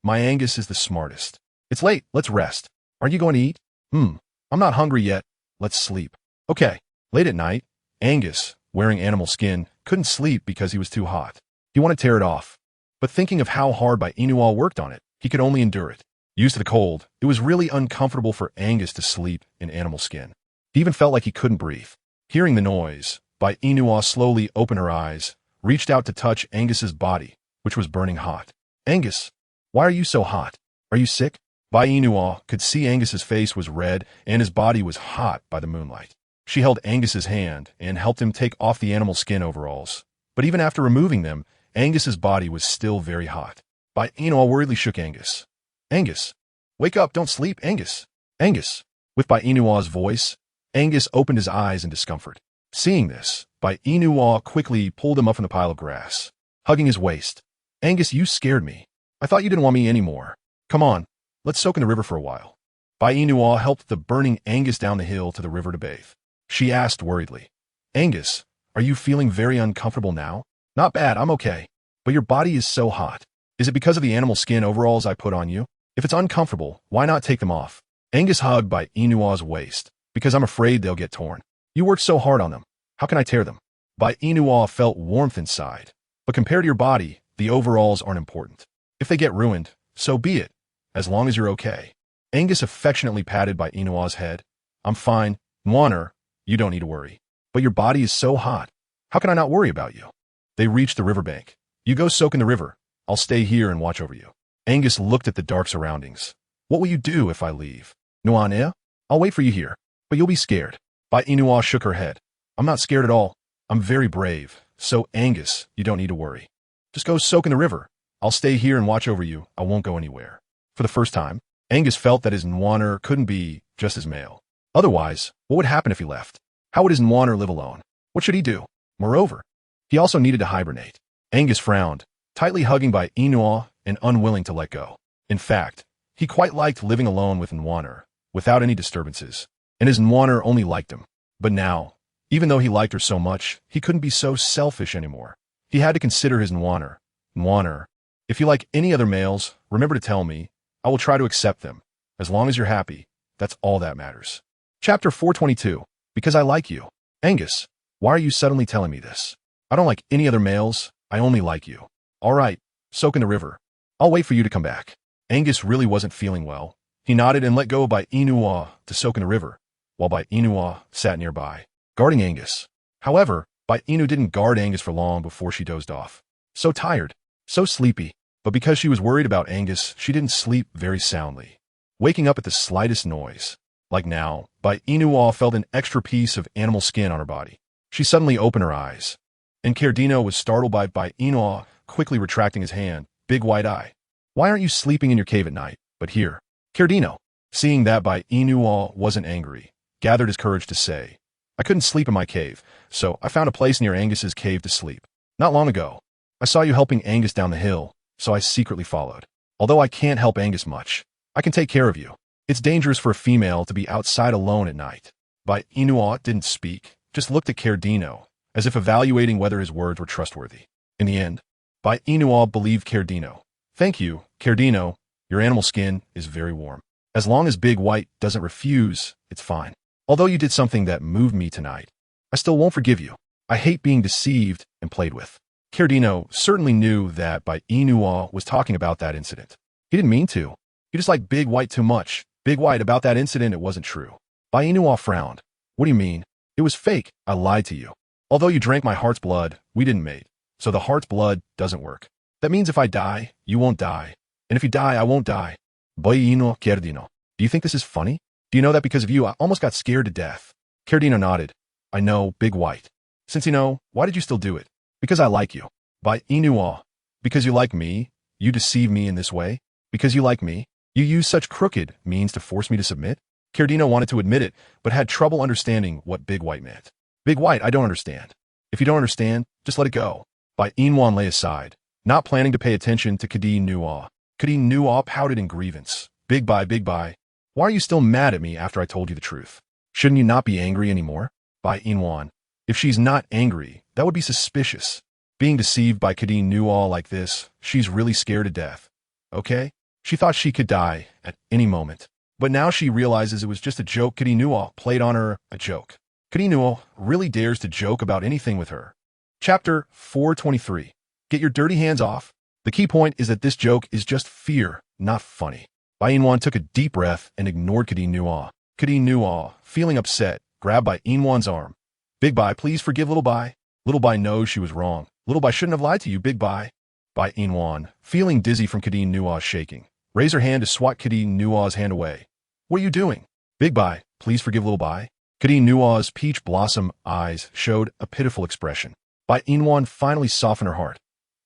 My Angus is the smartest. It's late, let's rest. Aren't you going to eat? I'm not hungry yet. Let's sleep. Okay. Late at night, Angus, wearing animal skin, couldn't sleep because he was too hot. He wanted to tear it off. But thinking of how hard Bai Yina worked on it, he could only endure it. Used to the cold, it was really uncomfortable for Angus to sleep in animal skin. He even felt like he couldn't breathe. Hearing the noise, Bai Yina slowly opened her eyes, reached out to touch Angus's body, which was burning hot. Angus, why are you so hot? Are you sick? Bai Yina could see Angus's face was red and his body was hot by the moonlight. She held Angus's hand and helped him take off the animal skin overalls. But even after removing them, Angus's body was still very hot. Bai Yina worriedly shook Angus. Angus, wake up, don't sleep, Angus. Angus. With Bai Yina's voice, Angus opened his eyes in discomfort. Seeing this, Bai Yina quickly pulled him up from the pile of grass, hugging his waist. Angus, you scared me. I thought you didn't want me anymore. Come on, let's soak in the river for a while. Bai Yina helped the burning Angus down the hill to the river to bathe. She asked worriedly, Angus, are you feeling very uncomfortable now? Not bad, I'm okay. But your body is so hot. Is it because of the animal skin overalls I put on you? If it's uncomfortable, why not take them off? Angus hugged Bai Yina's waist, because I'm afraid they'll get torn. You worked so hard on them. How can I tear them? Bai Yina felt warmth inside. But compared to your body, the overalls aren't important. If they get ruined, so be it, as long as you're okay. Angus affectionately patted Bai Yina's head. I'm fine. Nwaner, you don't need to worry. But your body is so hot. How can I not worry about you? They reached the riverbank. You go soak in the river. I'll stay here and watch over you. Angus looked at the dark surroundings. What will you do if I leave? Nwaner? I'll wait for you here. But you'll be scared. Bai Yina shook her head. I'm not scared at all. I'm very brave. So, Angus, you don't need to worry. Just go soak in the river. I'll stay here and watch over you. I won't go anywhere. For the first time, Angus felt that his Nwaner couldn't be just his male. Otherwise, what would happen if he left? How would his Nwaner live alone? What should he do? Moreover, he also needed to hibernate. Angus frowned, tightly hugging Bai Yina and unwilling to let go. In fact, he quite liked living alone with Nwaner, without any disturbances. And his Nwaner only liked him. But now, even though he liked her so much, he couldn't be so selfish anymore. He had to consider his Nwaner. Nwaner, if you like any other males, remember to tell me. I will try to accept them. As long as you're happy, that's all that matters. Chapter 422. Because I like you. Angus, why are you suddenly telling me this? I don't like any other males. I only like you. All right, soak in the river. I'll wait for you to come back. Angus really wasn't feeling well. He nodded and let go of Bai Yina to soak in the river, while Bai Yina sat nearby, guarding Angus. However, Bai Yina didn't guard Angus for long before she dozed off. So tired, so sleepy. But because she was worried about Angus, she didn't sleep very soundly, waking up at the slightest noise. Like now, Bai Yina felt an extra piece of animal skin on her body. She suddenly opened her eyes, and Cardino was startled by Bai Yina quickly retracting his hand, big white eye. Why aren't you sleeping in your cave at night, but here? Cardino, seeing that Bai Yina wasn't angry, gathered his courage to say, I couldn't sleep in my cave, so I found a place near Angus's cave to sleep. Not long ago, I saw you helping Angus down the hill, so I secretly followed. Although I can't help Angus much, I can take care of you. It's dangerous for a female to be outside alone at night. Bai Yina didn't speak, just looked at Cardino, as if evaluating whether his words were trustworthy. In the end, Bai Yina believed Cardino. Thank you, Cardino. Your animal skin is very warm. As long as Big White doesn't refuse, it's fine. Although you did something that moved me tonight, I still won't forgive you. I hate being deceived and played with. Cardino certainly knew that Bai Yina was talking about that incident. He didn't mean to. He just liked Big White too much. Big White, about that incident, it wasn't true. Bai Yina frowned. What do you mean? It was fake. I lied to you. Although you drank my heart's blood, we didn't mate. So the heart's blood doesn't work. That means if I die, you won't die. And if you die, I won't die. Bai Yina, Cardino. Do you think this is funny? Do you know that because of you, I almost got scared to death? Cardino nodded. I know, Big White. Since you know, why did you still do it? Because I like you. Bai Yina. Because you like me? You deceive me in this way? Because you like me? You use such crooked means to force me to submit? Cardino wanted to admit it, but had trouble understanding what Big White meant. Big White, I don't understand. If you don't understand, just let it go. Bai Yina lay aside, not planning to pay attention to Cardino. Cardino pouted in grievance. Big Bai, why are you still mad at me after I told you the truth? Shouldn't you not be angry anymore? Bai Yina. If she's not angry, that would be suspicious. Being deceived by Cardino like this, she's really scared to death. Okay? She thought she could die at any moment. But now she realizes it was just a joke Cardino played on her, a joke. Cardino really dares to joke about anything with her. Chapter 423. Get your dirty hands off. The key point is that this joke is just fear, not funny. Bai Yina took a deep breath and ignored Cardino. Cardino, feeling upset, grabbed Bai Yina's arm. Big Bai, please forgive Little Bai. Little Bai knows she was wrong. Little Bai shouldn't have lied to you, Big Bai. Bai Yina, feeling dizzy from Cardino's shaking, raised her hand to swat Cardino's hand away. What are you doing? Big Bai, please forgive Little Bai. Cardino's peach blossom eyes showed a pitiful expression. Bai Yina finally softened her heart.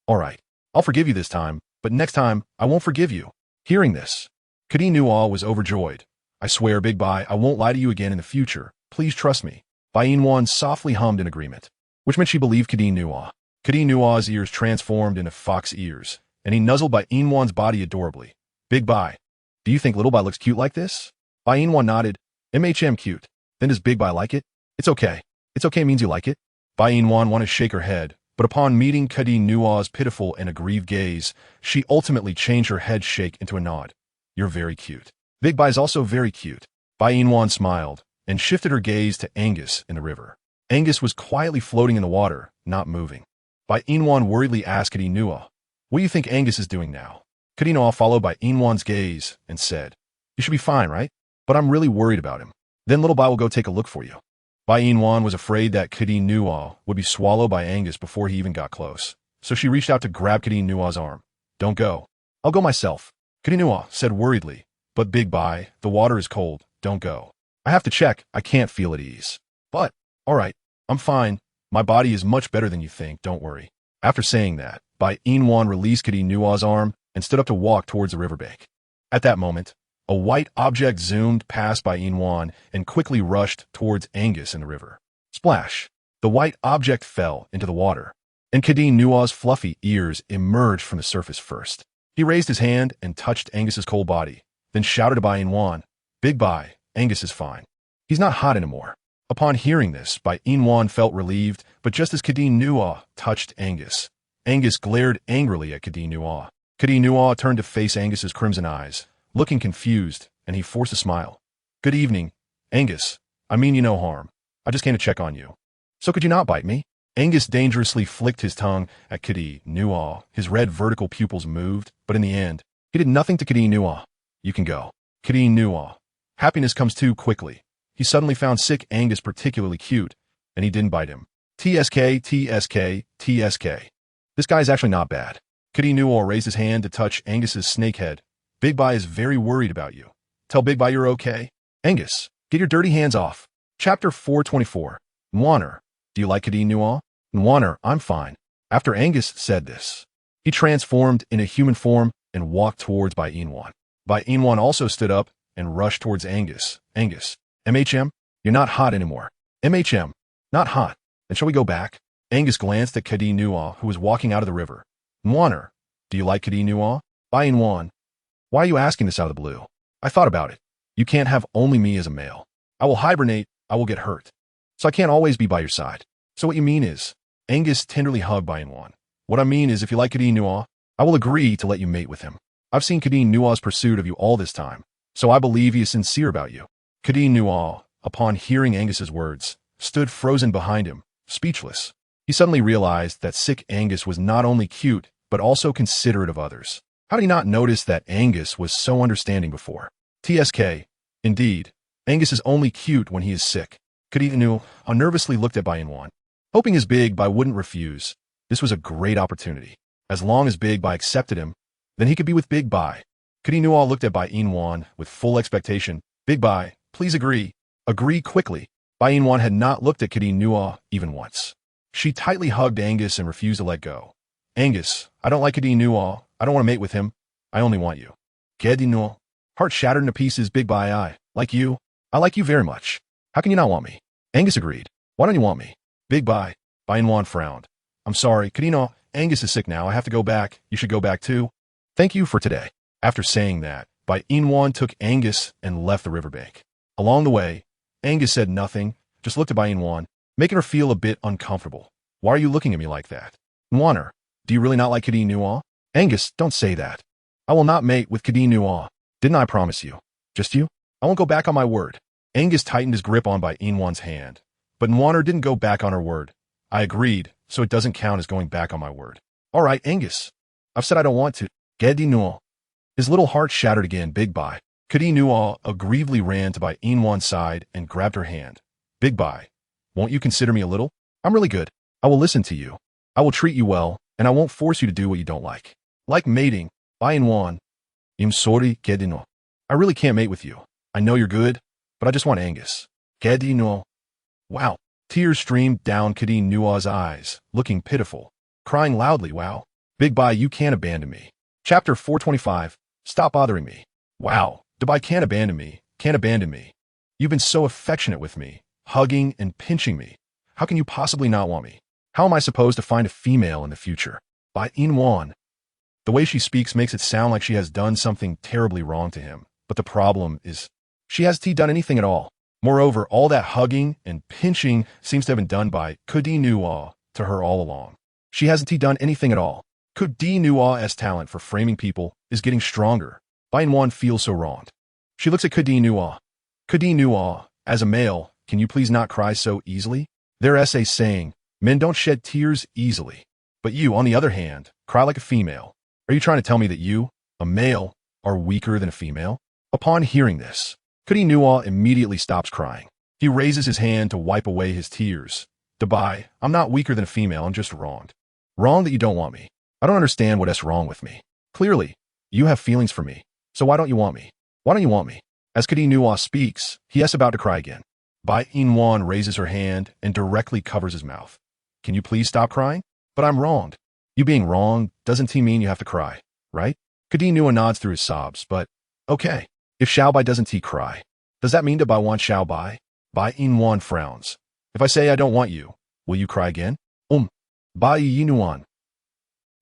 All right, I'll forgive you this time, but next time, I won't forgive you. Hearing this, Cardino was overjoyed. I swear, Big Bai, I won't lie to you again in the future. Please trust me. Bai Yina softly hummed in agreement, which meant she believed Cardino. Cardino's ears transformed into fox ears, and he nuzzled Bai Yina's body adorably. Big Bai, do you think Little Bai looks cute like this? Bai Yina nodded. Cute. Then does Big Bai like it? It's okay. It's okay means you like it. Bai Yina wanted to shake her head, but upon meeting Cardino's pitiful and aggrieved gaze, she ultimately changed her head shake into a nod. You're very cute. Big Bai's also very cute. Bai Yina smiled and shifted her gaze to Angus in the river. Angus was quietly floating in the water, not moving. Bai Yina worriedly asked Cardino, what do you think Angus is doing now? Cardino followed Bai Yina's gaze and said, you should be fine, right? But I'm really worried about him. Then Little Bai will go take a look for you. Bai Yina was afraid that Cardino would be swallowed by Angus before he even got close, so she reached out to grab Cardino's arm. Don't go. I'll go myself. Cardino said worriedly, but Big Bai, the water is cold. Don't go. I have to check. I can't feel at ease. But, all right, I'm fine. My body is much better than you think. Don't worry. After saying that, Bai Yina released Cardino's arm and stood up to walk towards the riverbank. At that moment, a white object zoomed past Bai Yina and quickly rushed towards Angus in the river. Splash! The white object fell into the water, and Cardino's fluffy ears emerged from the surface first. He raised his hand and touched Angus's cold body, then shouted to Bai Yina, Big Bai, Angus is fine. He's not hot anymore. Upon hearing this, Bai Yina felt relieved, but just as Cardino touched Angus, Angus glared angrily at Cardino. Cardino turned to face Angus's crimson eyes, looking confused, and he forced a smile. Good evening, Angus. I mean you no harm. I just came to check on you. So could you not bite me? Angus dangerously flicked his tongue at Cardino. His red vertical pupils moved, but in the end, he did nothing to Cardino. You can go. Cardino. Happiness comes too quickly. He suddenly found sick Angus particularly cute, and he didn't bite him. TSK. This guy's actually not bad. Cardino raised his hand to touch Angus's snake head. Big Bai is very worried about you. Tell Big Bai you're okay. Angus, get your dirty hands off. Chapter 424. Nwaner, do you like Cardino? Nwaner, I'm fine. After Angus said this, he transformed in a human form and walked towards Bai Yina. Bai Yina also stood up and rushed towards Angus. Angus, you're not hot anymore. Not hot. Then shall we go back? Angus glanced at Cardino, who was walking out of the river. Nwaner, do you like Cardino? Bai Yina, why are you asking this out of the blue? I thought about it. You can't have only me as a male. I will hibernate, I will get hurt. So I can't always be by your side. So what you mean is, Angus tenderly hugged Bai Yina. What I mean is if you like Cardino, I will agree to let you mate with him. I've seen Cardino's pursuit of you all this time, so I believe he is sincere about you. Cardino, upon hearing Angus's words, stood frozen behind him, speechless. He suddenly realized that sick Angus was not only cute, but also considerate of others. How did he not notice that Angus was so understanding before? TSK. Indeed, Angus is only cute when he is sick. Cardino nervously looked at Bai Yina, hoping his Big Bai wouldn't refuse. This was a great opportunity. As long as Big Bai accepted him, then he could be with Big Bai. Cardino looked at Bai Yina with full expectation. Big Bai, please agree. Agree quickly. Bai Yina had not looked at Kadeen Nua even once. She tightly hugged Angus and refused to let go. Angus, I don't like Kadeen Nua. I don't want to mate with him. I only want you. Kadeen Nua. Heart shattered into pieces, Big Bai. I like you. I like you very much. How can you not want me? Angus agreed. Why don't you want me? Big Bai. Bai Yina frowned. I'm sorry, Kadeen Nua. Angus is sick now. I have to go back. You should go back too. Thank you for today. After saying that, Bai Yina took Angus and left the riverbank. Along the way, Angus said nothing, just looked at Bai Yina, making her feel a bit uncomfortable. Why are you looking at me like that? Nwaner, do you really not like Kadeen Nua? Angus, don't say that. I will not mate with Kadeen Nua. Didn't I promise you? Just you? I won't go back on my word. Angus tightened his grip on Bai Yina's hand, but Nwaner didn't go back on her word. I agreed, so it doesn't count as going back on my word. All right, Angus. I've said I don't want to. Kadeen Nua. His little heart shattered again, Big Bai. Kadeen Nua aggrievedly ran to Bai Yina's side and grabbed her hand. Big Bai, won't you consider me a little? I'm really good. I will listen to you. I will treat you well, and I won't force you to do what you don't like. Like mating, Bai Yina. I'm sorry, Kadeen Nua. I really can't mate with you. I know you're good, but I just want Angus. Kadeen Nua. Wow. Tears streamed down Kadeen Nua's eyes, looking pitiful, crying loudly. Wow. Big Bai, you can't abandon me. Chapter 425. Stop bothering me. Wow. Bai can't abandon me. Can't abandon me. You've been so affectionate with me, hugging and pinching me. How can you possibly not want me? How am I supposed to find a female in the future? Bai Yina. The way she speaks makes it sound like she has done something terribly wrong to him. But the problem is, she hasn't done anything at all. Moreover, all that hugging and pinching seems to have been done by Kadeen Nua to her all along. She hasn't done anything at all. Kadeen Nua's talent for framing people is getting stronger. Bai Yina feels so wronged. She looks at Kadeen Nua. Kadeen Nua, as a male, can you please not cry so easily? Their essay saying, men don't shed tears easily. But you, on the other hand, cry like a female. Are you trying to tell me that you, a male, are weaker than a female? Upon hearing this, Kadeen Nua immediately stops crying. He raises his hand to wipe away his tears. Bai, I'm not weaker than a female, I'm just wronged. Wrong that you don't want me. I don't understand what's wrong with me. Clearly, you have feelings for me, so why don't you want me? Why don't you want me? As Kadeen Nua speaks, he is about to cry again. Bai Yina raises her hand and directly covers his mouth. Can you please stop crying? But I'm wronged. You being wrong doesn't mean you have to cry, right? Kadeen Nua nods through his sobs, but okay. If Xiao Bai doesn't cry, does that mean Bai wants Xiao Bai? Bai Yina frowns. If I say I don't want you, will you cry again? Bai Yina.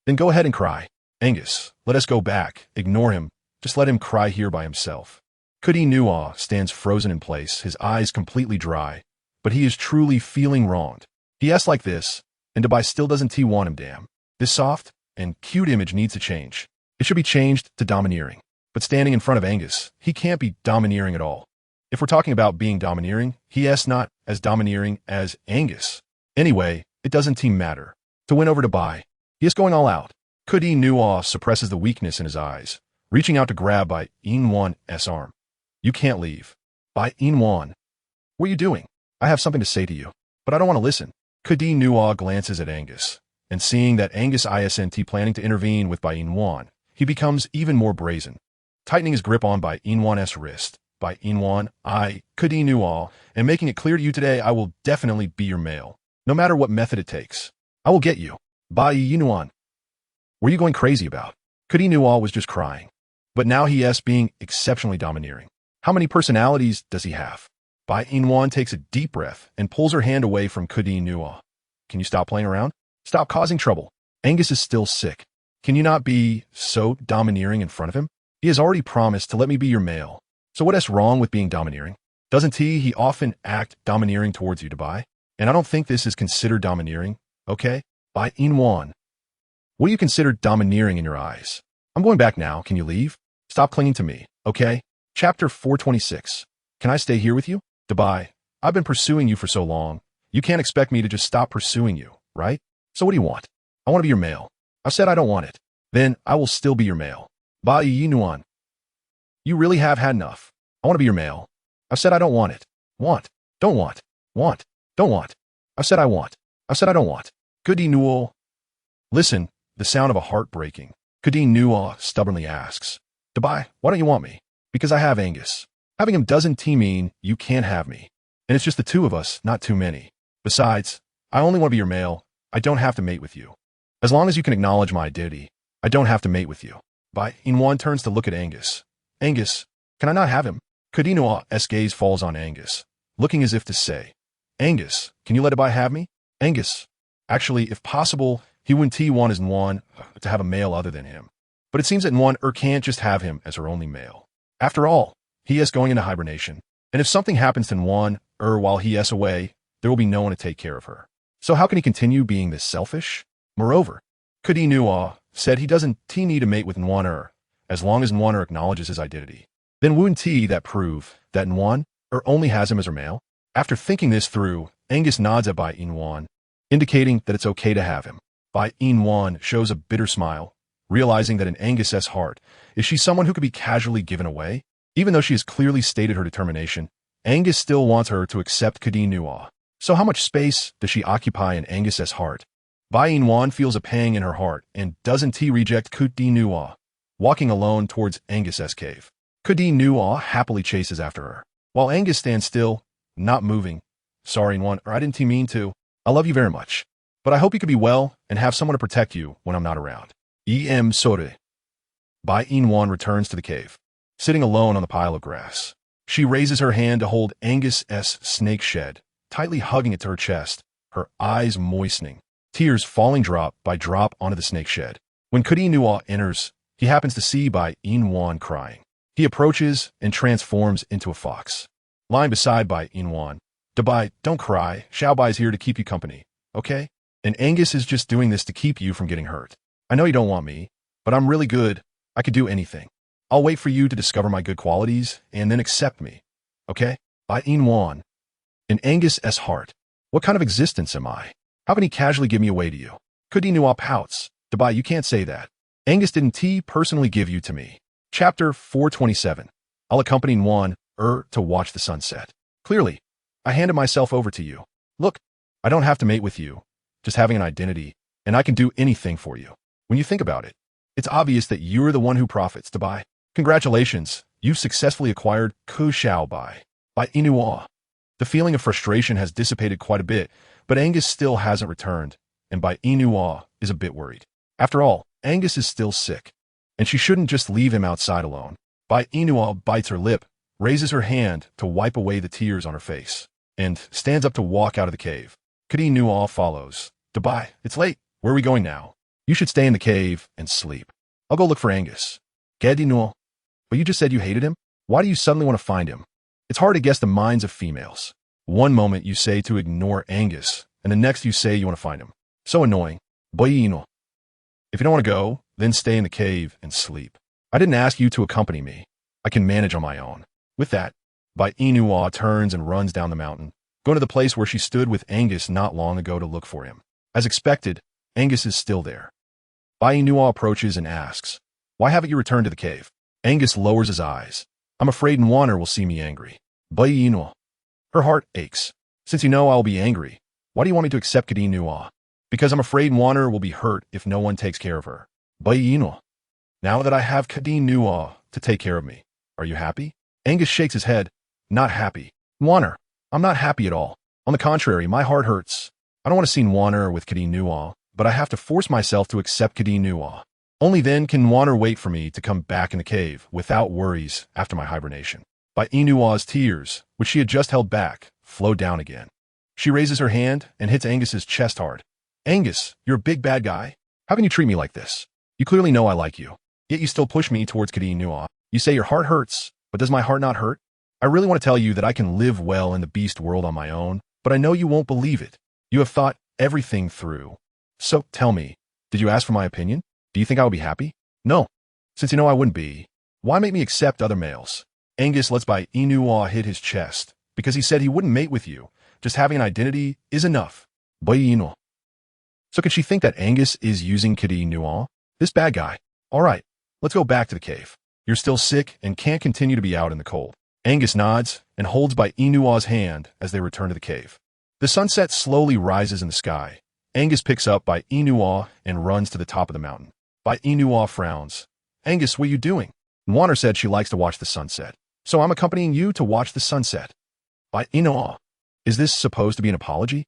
Then go ahead and cry. Angus, let us go back. Ignore him. Just let him cry here by himself. Kadeen Nua stands frozen in place, his eyes completely dry, but he is truly feeling wronged. He asks like this, and Bai still doesn't want him, damn. This soft and cute image needs to change. It should be changed to domineering. But standing in front of Angus, he can't be domineering at all. If we're talking about being domineering, he is not as domineering as Angus. Anyway, it doesn't matter. To win over Bai, he is going all out. Kadeen Nua suppresses the weakness in his eyes, reaching out to grab Bai Yina's arm. You can't leave. Bai Yina. What are you doing? I have something to say to you, but I don't want to listen. Kadeen Nua glances at Angus, and seeing that Angus isn't planning to intervene with Bai Yina, he becomes even more brazen. Tightening his grip on Bai Yina's wrist, Bai Yina, Kadeen Nua, and making it clear to you today I will definitely be your male, no matter what method it takes. I will get you. Bai Yina. What are you going crazy about? Kadeen Nua was just crying. But now he is being exceptionally domineering. How many personalities does he have? Bai Yina takes a deep breath and pulls her hand away from Kadeen Nua. Can you stop playing around? Stop causing trouble. Angus is still sick. Can you not be so domineering in front of him? He has already promised to let me be your male. So what is wrong with being domineering? Doesn't he often act domineering towards you, Bai? And I don't think this is considered domineering, okay? Bai Yina. What do you consider domineering in your eyes? I'm going back now. Can you leave? Stop clinging to me, okay? Chapter 426. Can I stay here with you? Bai, I've been pursuing you for so long. You can't expect me to just stop pursuing you, right? So what do you want? I want to be your male. I've said I don't want it. Then I will still be your male. Bai Yina. You really have had enough. I want to be your male. I've said I don't want it. Want. Don't want. Want. Don't want. I've said I want. I've said I don't want. Kadeen Nua. Listen, the sound of a heart breaking. Kadeen Nua stubbornly asks. Bai, why don't you want me? Because I have Angus. Having him doesn't mean you can't have me. And it's just the two of us, not too many. Besides, I only want to be your male. I don't have to mate with you. As long as you can acknowledge my identity, I don't have to mate with you. Bai Yina turns to look at Angus. Angus, can I not have him? Kadinoa's gaze falls on Angus, looking as if to say, Angus, can you let Bai have me? Angus. Actually, if possible, he wouldn't want his Nguyen to have a male other than him. But it seems that Nguyen can't just have him as her only male. After all, he is going into hibernation. And if something happens to Nguyen while he is away, there will be no one to take care of her. So how can he continue being this selfish? Moreover, Kadinoa said he doesn't need to mate with Nguyen as long as Nguyen acknowledges his identity. Then wouldn't that prove that Nguyen only has him as her male? After thinking this through, Angus nods at Bai Yina, indicating that it's okay to have him. Bai Yina shows a bitter smile, realizing that in Angus's heart, is she someone who could be casually given away? Even though she has clearly stated her determination, Angus still wants her to accept Kadinoa. So how much space does she occupy in Angus's heart? Bai Yina feels a pang in her heart and doesn't reject Kadinoa, walking alone towards Angus's cave. Kadinoa happily chases after her, while Angus stands still, not moving. Sorry, Nguyen, I didn't mean to. I love you very much. But I hope you could be well and have someone to protect you when I'm not around. Sorry. Bai Yina returns to the cave, sitting alone on the pile of grass. She raises her hand to hold Angus's snake shed, tightly hugging it to her chest, her eyes moistening, tears falling drop by drop onto the snake shed. When Kadinoa enters, he happens to see Bai Yina crying. He approaches and transforms into a fox. Lying beside Bai Yina, Bai, don't cry. Xiao Bai's here to keep you company, okay? And Angus is just doing this to keep you from getting hurt. I know you don't want me, but I'm really good. I could do anything. I'll wait for you to discover my good qualities and then accept me, okay? Bai Yina. In Angus's heart, what kind of existence am I? How can he casually give me away to you? Kadinoa pouts. Bai, you can't say that. Angus didn't personally give you to me. Chapter 427. I'll accompany Nguyen to watch the sunset. Clearly, I handed myself over to you. Look, I don't have to mate with you, just having an identity, and I can do anything for you. When you think about it, it's obvious that you're the one who profits, Bai. Congratulations, you've successfully acquired Ku Xiao Bai. Bai Yina. The feeling of frustration has dissipated quite a bit, but Angus still hasn't returned, and Bai Yina is a bit worried. After all, Angus is still sick, and she shouldn't just leave him outside alone. Bai Yina bites her lip, raises her hand to wipe away the tears on her face, and stands up to walk out of the cave. Kadinoa follows. Bai, it's late. Where are we going now? You should stay in the cave and sleep. I'll go look for Angus. Kadinoa. But you just said you hated him? Why do you suddenly want to find him? It's hard to guess the minds of females. One moment you say to ignore Angus, and the next you say you want to find him. So annoying. Bai Yina. If you don't want to go, then stay in the cave and sleep. I didn't ask you to accompany me. I can manage on my own. With that, Bai Yina turns and runs down the mountain, going to the place where she stood with Angus not long ago to look for him. As expected, Angus is still there. Bai Yina approaches and asks, why haven't you returned to the cave? Angus lowers his eyes. I'm afraid Nguyen will see me angry. Bai Yina. Her heart aches. Since you know I'll be angry, why do you want me to accept Kadinoa? Because I'm afraid Nguyen will be hurt if no one takes care of her. Bai Yina. Now that I have Kadinoa to take care of me, are you happy? Angus shakes his head. Not happy. Nguyen, I'm not happy at all. On the contrary, my heart hurts. I don't want to see Nguyen with Kadinoa, but I have to force myself to accept Kadinoa. Only then can Nguyen wait for me to come back in the cave without worries after my hibernation. Bai Yina's tears, which she had just held back, flow down again. She raises her hand and hits Angus's chest hard. Angus, you're a big bad guy. How can you treat me like this? You clearly know I like you, yet you still push me towards Kadinoa. You say your heart hurts, but does my heart not hurt? I really want to tell you that I can live well in the beast world on my own, but I know you won't believe it. You have thought everything through. So tell me, did you ask for my opinion? Do you think I would be happy? No. Since you know I wouldn't be, why make me accept other males? Angus lets Bai Yina hit his chest, because he said he wouldn't mate with you. Just having an identity is enough. Bai Yina. So can she think that Angus is using Kadinoa? This bad guy. All right, let's go back to the cave. You're still sick and can't continue to be out in the cold. Angus nods and holds Bai Yina's hand as they return to the cave. The sunset slowly rises in the sky. Angus picks up Bai Yina and runs to the top of the mountain. Bai Yina frowns. Angus, what are you doing? Nguyen said she likes to watch the sunset, so I'm accompanying you to watch the sunset. Bai Yina. Is this supposed to be an apology?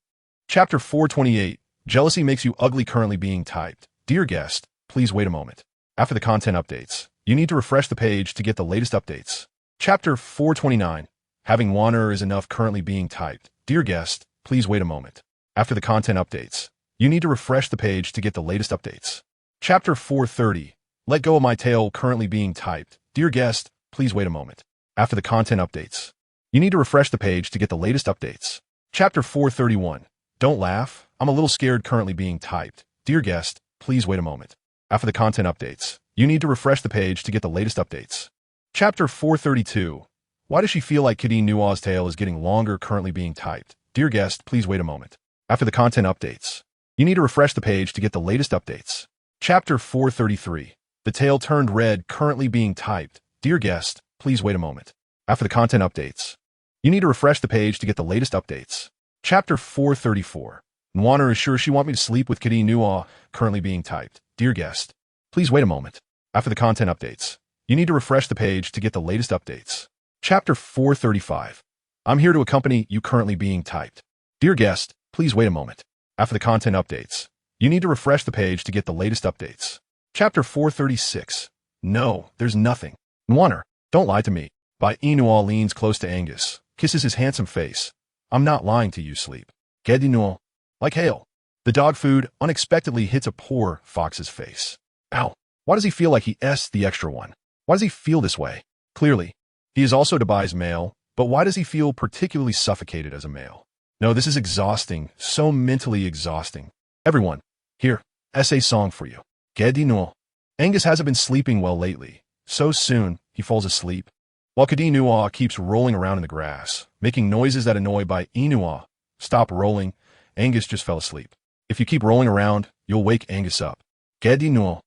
Chapter 428. Jealousy makes you ugly currently being typed. Dear guest, please wait a moment. After the content updates, you need to refresh the page to get the latest updates. Chapter 429. Having one error is enough currently being typed. Dear guest, please wait a moment. After the content updates, you need to refresh the page to get the latest updates. Chapter 430. Let go of my tail currently being typed. Dear guest, please wait a moment. After the content updates, you need to refresh the page to get the latest updates. Chapter 431. Don't laugh, I'm a little scared currently being typed. Dear guest, please wait a moment. After the content updates, you need to refresh the page to get the latest updates. Chapter 432. Why does she feel like Kitty Nua's tail is getting longer currently being typed? Dear guest, please wait a moment. After the content updates, you need to refresh the page to get the latest updates. Chapter 433. The tail turned red currently being typed. Dear guest, please wait a moment. After the content updates, you need to refresh the page to get the latest updates. Chapter 434. Nwana is sure she want me to sleep with Kitty Nua currently being typed. Dear guest, please wait a moment. After the content updates, you need to refresh the page to get the latest updates. Chapter 435. I'm here to accompany you currently being typed. Dear guest, please wait a moment. After the content updates, you need to refresh the page to get the latest updates. Chapter 436. No, there's nothing. Nwana, don't lie to me. Bai Yina leans close to Angus, kisses his handsome face. I'm not lying to you, sleep. Gedinul. Like hail. The dog food unexpectedly hits a poor fox's face. Ow. Why does he feel like he is the extra one? Why does he feel this way? Clearly, he is also Dubai's male, but why does he feel particularly suffocated as a male? No, this is exhausting, so mentally exhausting. Everyone, here, essay song for you. Gedinul. Angus hasn't been sleeping well lately. So soon, he falls asleep. While Kadi Nua keeps rolling around in the grass, making noises that annoy Bai Yina. Stop rolling. Angus just fell asleep. If you keep rolling around, you'll wake Angus up. Gedinul.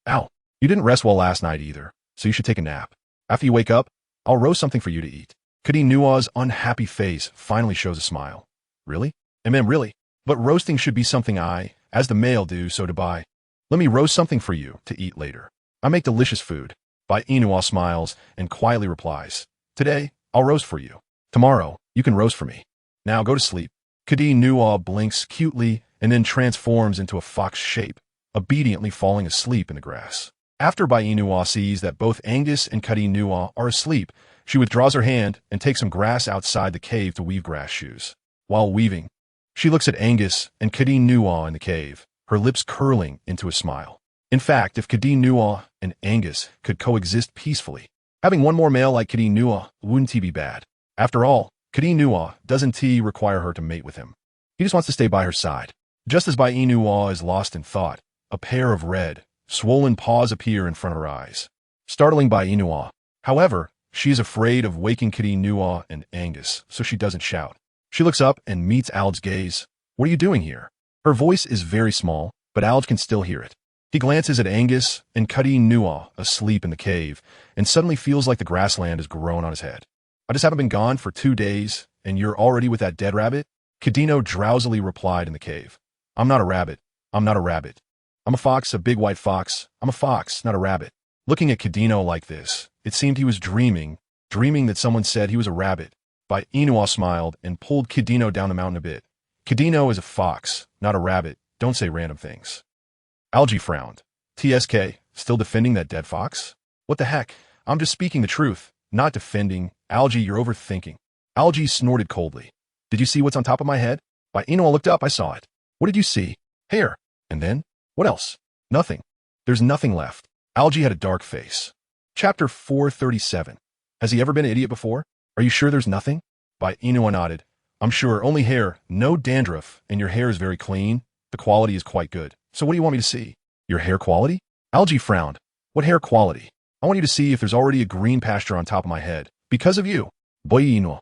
Ow. You didn't rest well last night either, so you should take a nap. After you wake up, I'll roast something for you to eat. Kadi Nua's unhappy face finally shows a smile. Really? Really? But roasting should be something I, as the male, do, so to buy. Let me roast something for you to eat later. I make delicious food. Bai Yina smiles and quietly replies, Today, I'll roast for you. Tomorrow, you can roast for me. Now go to sleep. Kadi Nua blinks cutely and then transforms into a fox shape, obediently falling asleep in the grass. After Bai Yina sees that both Angus and Kadi Nua are asleep, she withdraws her hand and takes some grass outside the cave to weave grass shoes. While weaving, she looks at Angus and Kadi Nua in the cave, her lips curling into a smile. In fact, if Kadi Nua and Angus could coexist peacefully, having one more male like Kadi Nua wouldn't be bad. After all, Kadi Nua doesn't require her to mate with him. He just wants to stay by her side. Just as Bai Yina is lost in thought, a pair of red, swollen paws appear in front of her eyes, startling Bai Yina. However, she is afraid of waking Kadi Nua and Angus, so she doesn't shout. She looks up and meets Alge's gaze. What are you doing here? Her voice is very small, but Alge can still hear it. He glances at Angus and Kadi Nua asleep in the cave and suddenly feels like the grassland has grown on his head. I just haven't been gone for 2 days, and you're already with that dead rabbit? Kadino drowsily replied in the cave. I'm not a rabbit. I'm not a rabbit. I'm a fox, a big white fox. I'm a fox, not a rabbit. Looking at Kadino like this, it seemed he was dreaming that someone said he was a rabbit. Bai Yina smiled and pulled Kadino down the mountain a bit. Kadino is a fox, not a rabbit. Don't say random things. Algie frowned. TSK, still defending that dead fox? What the heck? I'm just speaking the truth, not defending. Algie, you're overthinking. Algie snorted coldly. Did you see what's on top of my head? Bai Yina looked up, I saw it. What did you see? Hair. And then? What else? Nothing. There's nothing left. Algie had a dark face. Chapter 437. Has he ever been an idiot before? Are you sure there's nothing? Bai Yina nodded. I'm sure, only hair, no dandruff, and your hair is very clean. The quality is quite good. So what do you want me to see? Your hair quality? Algie frowned. What hair quality? I want you to see if there's already a green pasture on top of my head. Because of you. Bai Yina.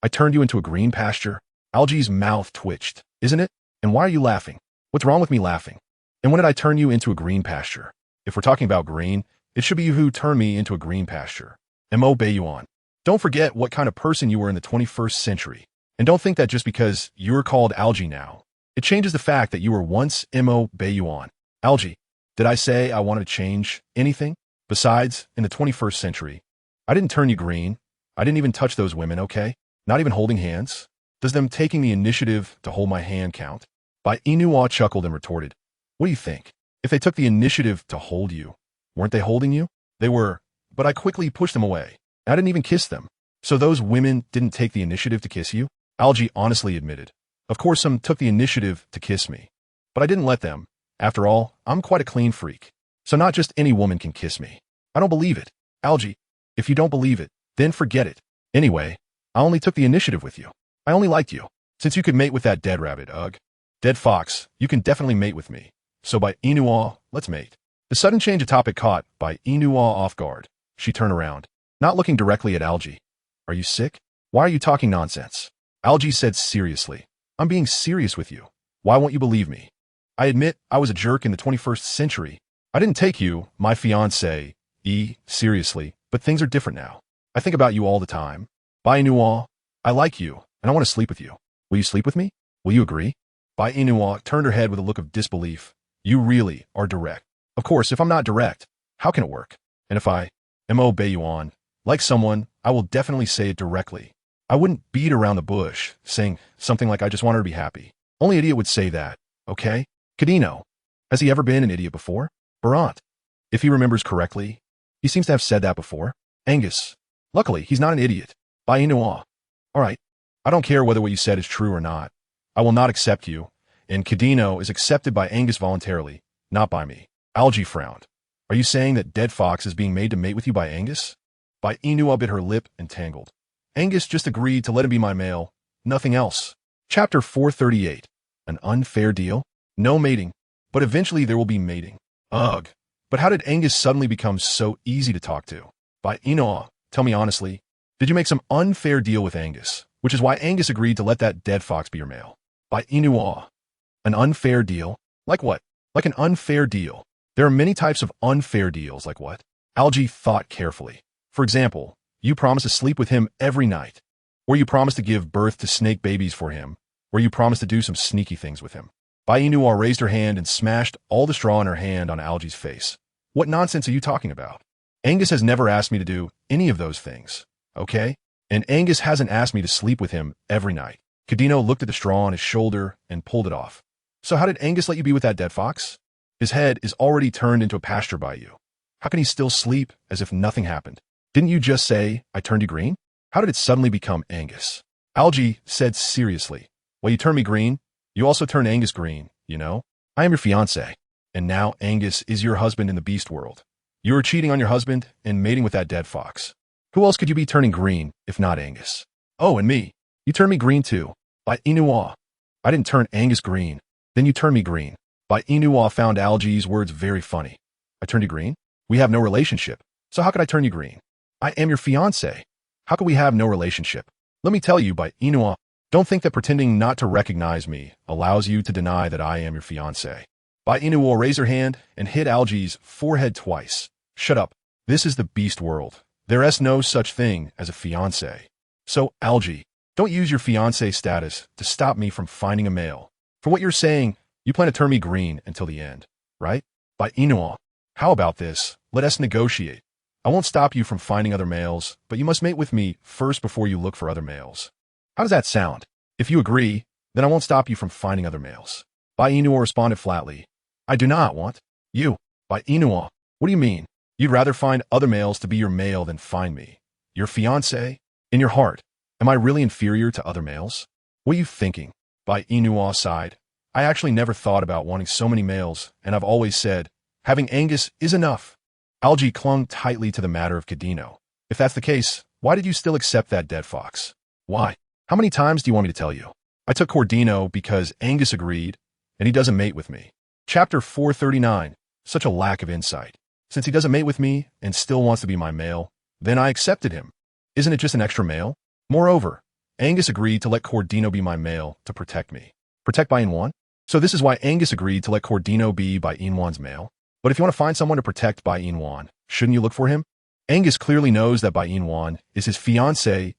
I turned you into a green pasture? Algie's mouth twitched. Isn't it? And why are you laughing? What's wrong with me laughing? And when did I turn you into a green pasture? If we're talking about green, it should be you who turned me into a green pasture. Mo Bayuan. Don't forget what kind of person you were in the 21st century. And don't think that just because you're called Algie now, it changes the fact that you were once Mo Bayuan. Algie, did I say I wanted to change anything? Besides, in the 21st century, I didn't turn you green. I didn't even touch those women, okay? Not even holding hands? Does them taking the initiative to hold my hand count? Bai Yina chuckled and retorted, what do you think? If they took the initiative to hold you, weren't they holding you? They were, but I quickly pushed them away. I didn't even kiss them. So those women didn't take the initiative to kiss you? Algie honestly admitted. Of course some took the initiative to kiss me, but I didn't let them. After all, I'm quite a clean freak. So not just any woman can kiss me. I don't believe it. Algie, if you don't believe it, then forget it. Anyway, I only took the initiative with you. I only liked you. Since you could mate with that dead rabbit, ugh. Dead fox, you can definitely mate with me. So Bai Yina, let's mate. The sudden change of topic caught Bai Yina off guard. She turned around, not looking directly at Algie. Are you sick? Why are you talking nonsense? Algie said seriously. I'm being serious with you. Why won't you believe me? I admit I was a jerk in the 21st century. I didn't take you, my fiancé, seriously, but things are different now. I think about you all the time. Bai Yina, I like you, and I want to sleep with you. Will you sleep with me? Will you agree? Bai Yina turned her head with a look of disbelief. You really are direct. Of course, if I'm not direct, how can it work? And if I obey you on, like someone, I will definitely say it directly. I wouldn't beat around the bush, saying something like I just want her to be happy. Only an idiot would say that, okay? Cadino, has he ever been an idiot before? Barant, if he remembers correctly, he seems to have said that before. Angus, luckily, he's not an idiot. Bai Yina, all right, I don't care whether what you said is true or not. I will not accept you, and Cadino is accepted by Angus voluntarily, not by me. Algie frowned. Are you saying that Dead Fox is being made to mate with you by Angus? Bai Yina bit her lip and tangled. Angus just agreed to let him be my male, nothing else. Chapter 438. An unfair deal? No mating, but eventually there will be mating. Ugh. But how did Angus suddenly become so easy to talk to? Bai Yina, tell me honestly, did you make some unfair deal with Angus, which is why Angus agreed to let that Dead Fox be your male? Bai Yina, an unfair deal? Like what? Like an unfair deal. There are many types of unfair deals, like what? Algie thought carefully. For example, you promise to sleep with him every night, or you promise to give birth to snake babies for him, or you promise to do some sneaky things with him. Bai Yina raised her hand and smashed all the straw in her hand on Algie's face. What nonsense are you talking about? Angus has never asked me to do any of those things, okay? And Angus hasn't asked me to sleep with him every night. Cadino looked at the straw on his shoulder and pulled it off. So how did Angus let you be with that dead fox? His head is already turned into a pasture by you. How can he still sleep as if nothing happened? Didn't you just say I turned you green? How did it suddenly become Angus? Algie said seriously. Well, you turned me green. You also turned Angus green, you know? I am your fiancé. And now Angus is your husband in the beast world. You are cheating on your husband and mating with that dead fox. Who else could you be turning green if not Angus? Oh, and me. You turned me green too. Bai Yina. I didn't turn Angus green. Then you turned me green. Bai Yina found Algie's words very funny. I turned you green? We have no relationship. So how could I turn you green? I am your fiancé. How could we have no relationship? Let me tell you, Bai Yina, don't think that pretending not to recognize me allows you to deny that I am your fiancé. Bai Yina raised her hand and hit Algie's forehead twice. Shut up. This is the beast world. There is no such thing as a fiancé. So, Algie, don't use your fiancé status to stop me from finding a male. For what you're saying, you plan to turn me green until the end, right? Bai Yina, how about this? Let us negotiate. I won't stop you from finding other males, but you must mate with me first before you look for other males. How does that sound? If you agree, then I won't stop you from finding other males. Bai Yina responded flatly. I do not want you. Bai Yina, what do you mean? You'd rather find other males to be your male than find me. Your fiancé? In your heart, am I really inferior to other males? What are you thinking? Bai Yina sighed. I actually never thought about wanting so many males, and I've always said, having Angus is enough. Algie clung tightly to the matter of Cadino. If that's the case, why did you still accept that dead fox? Why? How many times do you want me to tell you? I took Cordino because Angus agreed, and he doesn't mate with me. Chapter 439. Such a lack of insight. Since he doesn't mate with me and still wants to be my male, then I accepted him. Isn't it just an extra male? Moreover, Angus agreed to let Cordino be my male to protect me. Protect Bai Yina? So this is why Angus agreed to let Cordino be Bai Yina's male? But if you want to find someone to protect Bai Yina, shouldn't you look for him? Angus clearly knows that Bai Yina is his fiancée.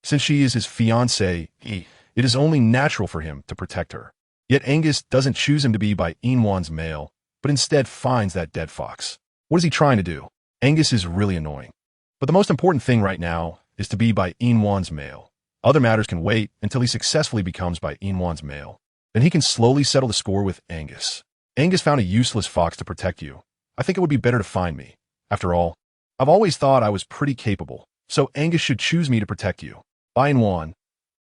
Since she is his fiancée, it is only natural for him to protect her. Yet Angus doesn't choose him to be Bai Yina's male, but instead finds that dead fox. What is he trying to do? Angus is really annoying. But the most important thing right now is to be Bai Yina's male. Other matters can wait until he successfully becomes Bai Yina's male. Then he can slowly settle the score with Angus. Angus found a useless fox to protect you. I think it would be better to find me. After all, I've always thought I was pretty capable, so Angus should choose me to protect you. Bai Yina,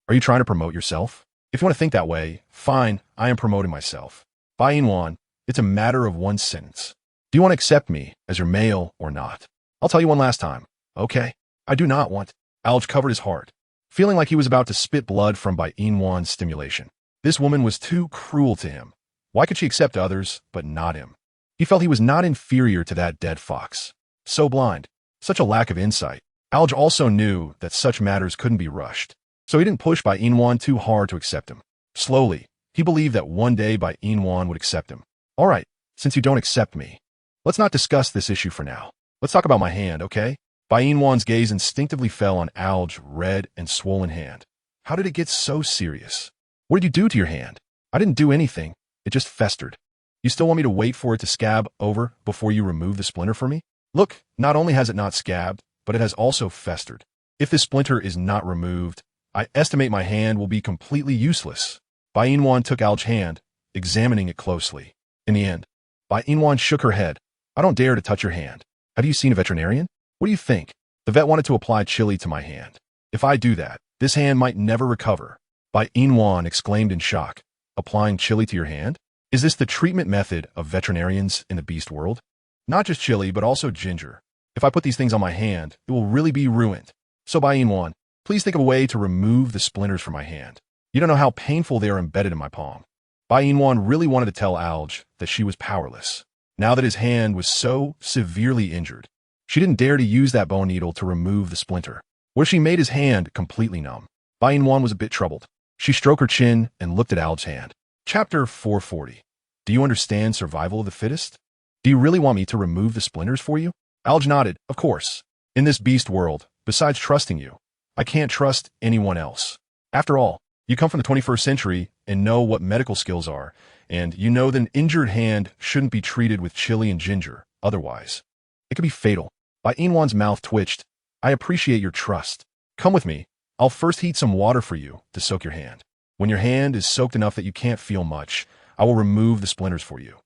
are you trying to promote yourself? If you want to think that way, fine, I am promoting myself. Bai Yina, it's a matter of one sentence. Do you want to accept me as your male or not? I'll tell you one last time. Okay, I do not want. Alj covered his heart, feeling like he was about to spit blood from Bai Yina's stimulation. This woman was too cruel to him. Why could she accept others, but not him? He felt he was not inferior to that dead fox. So blind, such a lack of insight. Alj also knew that such matters couldn't be rushed, so he didn't push Bai Yina too hard to accept him. Slowly, he believed that one day Bai Yina would accept him. All right, since you don't accept me, let's not discuss this issue for now. Let's talk about my hand, okay? Bai Yina's gaze instinctively fell on Alj's red and swollen hand. How did it get so serious? What did you do to your hand? I didn't do anything. It just festered. You still want me to wait for it to scab over before you remove the splinter for me? Look, not only has it not scabbed, but it has also festered. If this splinter is not removed, I estimate my hand will be completely useless. Bai Yina took Alj's hand, examining it closely. In the end, Bai Yina shook her head. I don't dare to touch your hand. Have you seen a veterinarian? What do you think? The vet wanted to apply chili to my hand. If I do that, this hand might never recover. Bai Yina exclaimed in shock. Applying chili to your hand? Is this the treatment method of veterinarians in the beast world? Not just chili, but also ginger. If I put these things on my hand, it will really be ruined. So Bai Yina, please think of a way to remove the splinters from my hand. You don't know how painful they are embedded in my palm. Bai Yina really wanted to tell Alj that she was powerless. Now that his hand was so severely injured, she didn't dare to use that bone needle to remove the splinter, where she made his hand completely numb. Bai Yina was a bit troubled. She stroked her chin and looked at Alj's hand. Chapter 440. Do you understand survival of the fittest? Do you really want me to remove the splinters for you? Alj nodded. Of course. In this beast world, besides trusting you, I can't trust anyone else. After all, you come from the 21st century and know what medical skills are, and you know that an injured hand shouldn't be treated with chili and ginger. Otherwise, it could be fatal. Bai Yina's mouth twitched. I appreciate your trust. Come with me. I'll first heat some water for you to soak your hand. When your hand is soaked enough that you can't feel much, I will remove the splinters for you.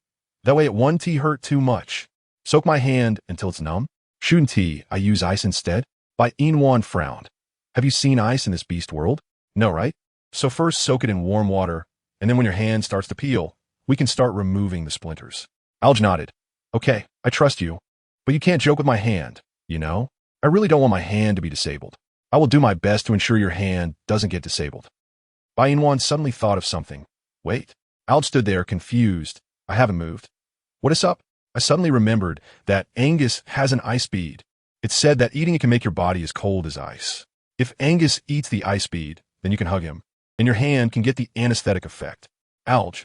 That way it won't hurt too much. Soak my hand until it's numb. Shouldn't I use ice instead? Bai Yina frowned. Have you seen ice in this beast world? No, right? So first soak it in warm water, and then when your hand starts to peel, we can start removing the splinters. Alj nodded. Okay, I trust you, but you can't joke with my hand, you know? I really don't want my hand to be disabled. I will do my best to ensure your hand doesn't get disabled. Bai Yina suddenly thought of something. Wait. Alj stood there, confused. I haven't moved. What is up? I suddenly remembered that Angus has an ice bead. It's said that eating it can make your body as cold as ice. If Angus eats the ice bead, then you can hug him, and your hand can get the anesthetic effect. Alj,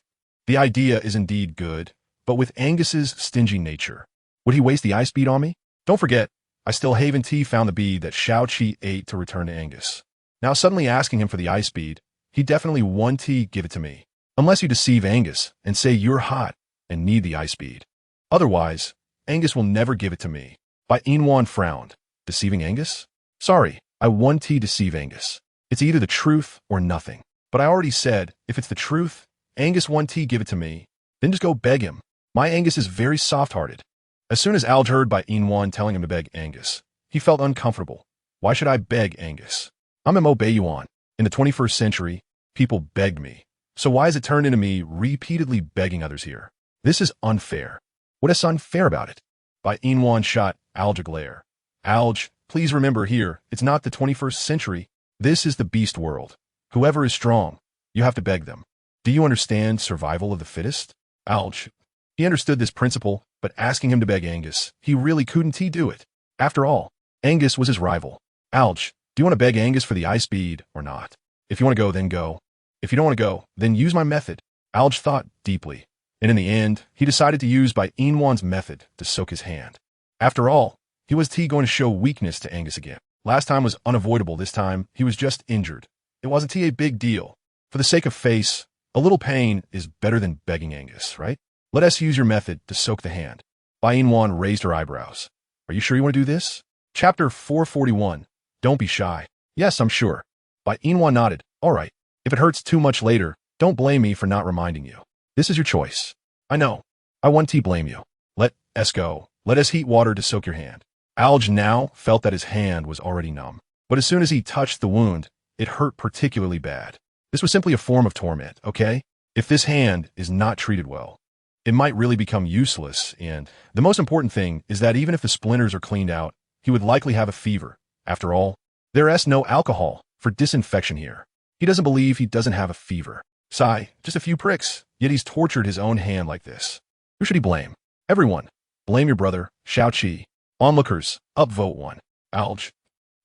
the idea is indeed good, but with Angus's stingy nature, would he waste the ice bead on me? Don't forget, I still haven't found the bead that Shao Chi ate to return to Angus. Now suddenly asking him for the ice bead, he definitely won't give it to me, unless you deceive Angus and say you're hot and need the ice bead. Otherwise, Angus will never give it to me. Bai Yina frowned. Deceiving Angus? Sorry, I won't deceive Angus. It's either the truth or nothing. But I already said, if it's the truth, Angus won't give it to me. Then just go beg him. My Angus is very soft-hearted. As soon as Alj heard Bai Yina telling him to beg Angus, he felt uncomfortable. Why should I beg Angus? I'm Bai Yina. In the 21st century, people begged me. So why has it turned into me repeatedly begging others here? This is unfair. What is unfair about it? Bai Yina shot Alj a glare. Alj, please remember here, it's not the 21st century. This is the beast world. Whoever is strong, you have to beg them. Do you understand survival of the fittest? Alj, he understood this principle, but asking him to beg Angus, he really couldn't do it. After all, Angus was his rival. Alj, do you want to beg Angus for the ice bead or not? If you want to go, then go. If you don't want to go, then use my method. Alj thought deeply, and in the end, he decided to use Bai Yina's method to soak his hand. After all, he was going to show weakness to Angus again. Last time was unavoidable. This time, he was just injured. It wasn't a big deal. For the sake of face, a little pain is better than begging Angus, right? Let us use your method to soak the hand. Bai Yina raised her eyebrows. Are you sure you want to do this? Chapter 441. Don't be shy. Yes, I'm sure. Bai Yina nodded. All right. If it hurts too much later, don't blame me for not reminding you. This is your choice. I know. I won't blame you. Let us go. Let us heat water to soak your hand. Alj now felt that his hand was already numb. But as soon as he touched the wound, it hurt particularly bad. This was simply a form of torment, okay? If this hand is not treated well, it might really become useless, and the most important thing is that even if the splinters are cleaned out, he would likely have a fever. After all, there is no alcohol for disinfection here. He doesn't believe he doesn't have a fever. Sigh, just a few pricks, yet he's tortured his own hand like this. Who should he blame? Everyone. Blame your brother, Shao Qi. Onlookers, upvote 1. Alj.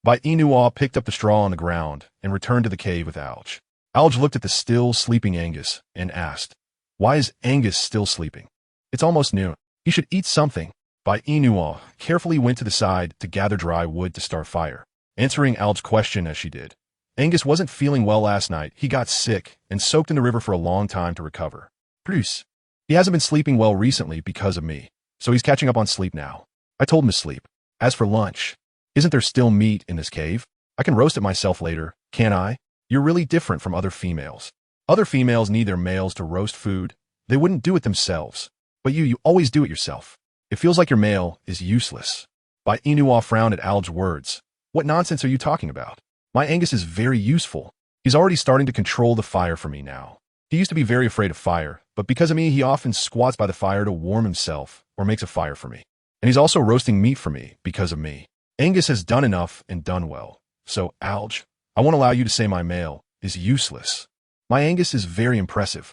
Bai Yina picked up the straw on the ground and returned to the cave with Alj. Alj looked at the still sleeping Angus and asked, why is Angus still sleeping? It's almost noon. He should eat something. Bai Yina carefully went to the side to gather dry wood to start fire, answering Alj's question as she did. Angus wasn't feeling well last night. He got sick and soaked in the river for a long time to recover. Plus, he hasn't been sleeping well recently because of me, so he's catching up on sleep now. I told him to sleep. As for lunch, isn't there still meat in this cave? I can roast it myself later, can't I? You're really different from other females. Other females need their males to roast food. They wouldn't do it themselves. But you always do it yourself. It feels like your male is useless. Bai Yina frowned at Alj's words. What nonsense are you talking about? My Angus is very useful. He's already starting to control the fire for me now. He used to be very afraid of fire, but because of me, he often squats by the fire to warm himself or makes a fire for me. And he's also roasting meat for me because of me. Angus has done enough and done well. So, Alj, I won't allow you to say my male is useless. My Angus is very impressive.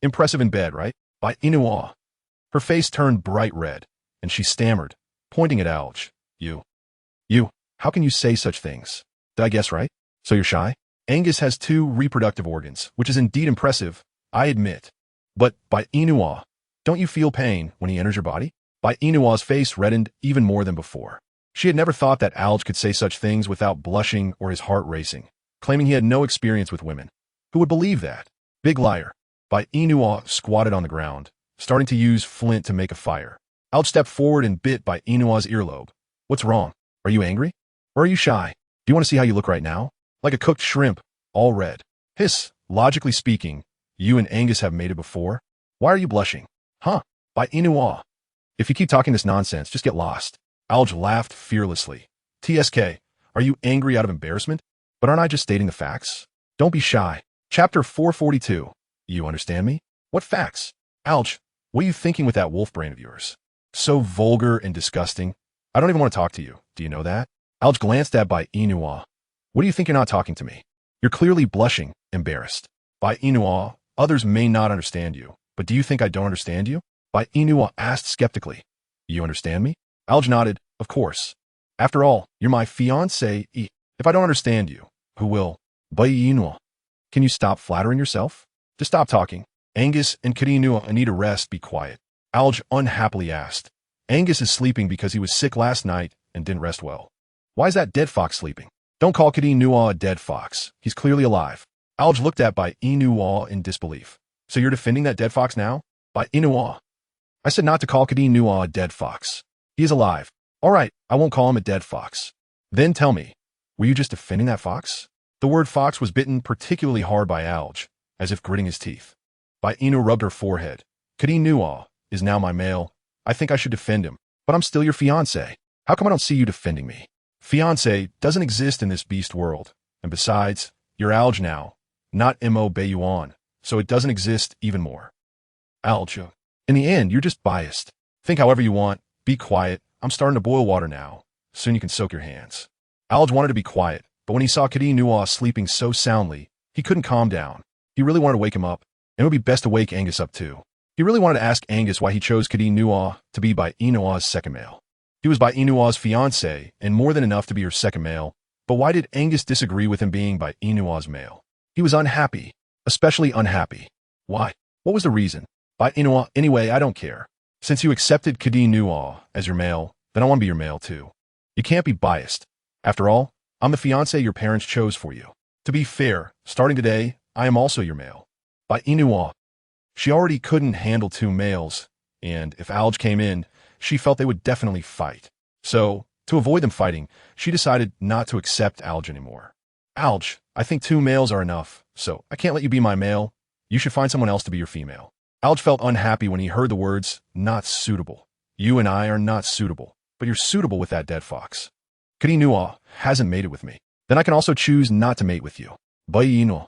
Impressive in bed, right? Bai Yina. Her face turned bright red, and she stammered, pointing at Alj. You, how can you say such things? Did I guess right? So you're shy? Angus has 2 reproductive organs, which is indeed impressive, I admit. But, Bai Yina, don't you feel pain when he enters your body? Bai Yina's face reddened even more than before. She had never thought that Alj could say such things without blushing or his heart racing, claiming he had no experience with women. Who would believe that? Big liar. Bai Yina squatted on the ground, starting to use flint to make a fire. Alj stepped forward and bit Bai Yina's earlobe. What's wrong? Are you angry? Or are you shy? Do you want to see how you look right now? Like a cooked shrimp, all red. Hiss, logically speaking, you and Angus have mated before? Why are you blushing? Huh? Bai Yina. If you keep talking this nonsense, just get lost. Alj laughed fearlessly. TSK, are you angry out of embarrassment? But aren't I just stating the facts? Don't be shy. Chapter 442. You understand me? What facts? Alj, what are you thinking with that wolf brain of yours? So vulgar and disgusting. I don't even want to talk to you. Do you know that? Alj glanced at Bai Yina. What do you think you're not talking to me? You're clearly blushing, embarrassed. Bai Yina, others may not understand you, but do you think I don't understand you? Bai Yina asked skeptically. You understand me? Alj nodded, of course. After all, you're my fiancé. If I don't understand you, who will? Bai Yina. Can you stop flattering yourself? Just stop talking. Angus and KingAngus need a rest, be quiet. Alj unhappily asked. Angus is sleeping because he was sick last night and didn't rest well. Why is that dead fox sleeping? Don't call KingAngus a dead fox. He's clearly alive. Alj looked at Bai Yina in disbelief. So you're defending that dead fox now? Bai Yina. I said not to call KingAngus a dead fox. He is alive. All right, I won't call him a dead fox. Then tell me, were you just defending that fox? The word fox was bitten particularly hard by Alj, as if gritting his teeth. Bai Yina rubbed her forehead. KingAngus is now my male. I think I should defend him, but I'm still your fiancé. How come I don't see you defending me? Fiancé doesn't exist in this beast world, and besides, you're Alj now, not Mo Baiyuan, so it doesn't exist even more. Alj, in the end, you're just biased. Think however you want. Be quiet. I'm starting to boil water now. Soon you can soak your hands. Alj wanted to be quiet, but when he saw KingAngus sleeping so soundly, he couldn't calm down. He really wanted to wake him up, and it would be best to wake Angus up too. He really wanted to ask Angus why he chose KingAngus to be Bai Yina's second male. He was Bai Yina's fiancé, and more than enough to be her second male, but why did Angus disagree with him being Bai Yina's male? He was unhappy, especially unhappy. Why? What was the reason? Bai Yina, anyway, I don't care. Since you accepted KingAngus as your male, then I want to be your male too. You can't be biased. After all, I'm the fiancé your parents chose for you. To be fair, starting today, I am also your male. Bai Yina. She already couldn't handle 2 males, and if Alj came in, she felt they would definitely fight. So, to avoid them fighting, she decided not to accept Alj anymore. Ouch, I think 2 males are enough, so I can't let you be my male. You should find someone else to be your female. Alj felt unhappy when he heard the words, not suitable. You and I are not suitable, but you're suitable with that dead fox. Krinua hasn't mated with me. Then I can also choose not to mate with you. Bai Yina,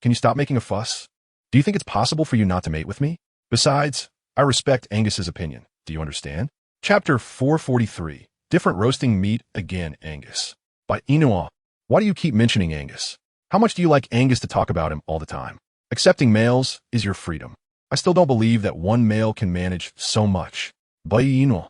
can you stop making a fuss? Do you think it's possible for you not to mate with me? Besides, I respect Angus's opinion. Do you understand? Chapter 443. Different roasting meat again, Angus. Bai Yina, why do you keep mentioning Angus? How much do you like Angus to talk about him all the time? Accepting males is your freedom. I still don't believe that one male can manage so much. Bai Yina,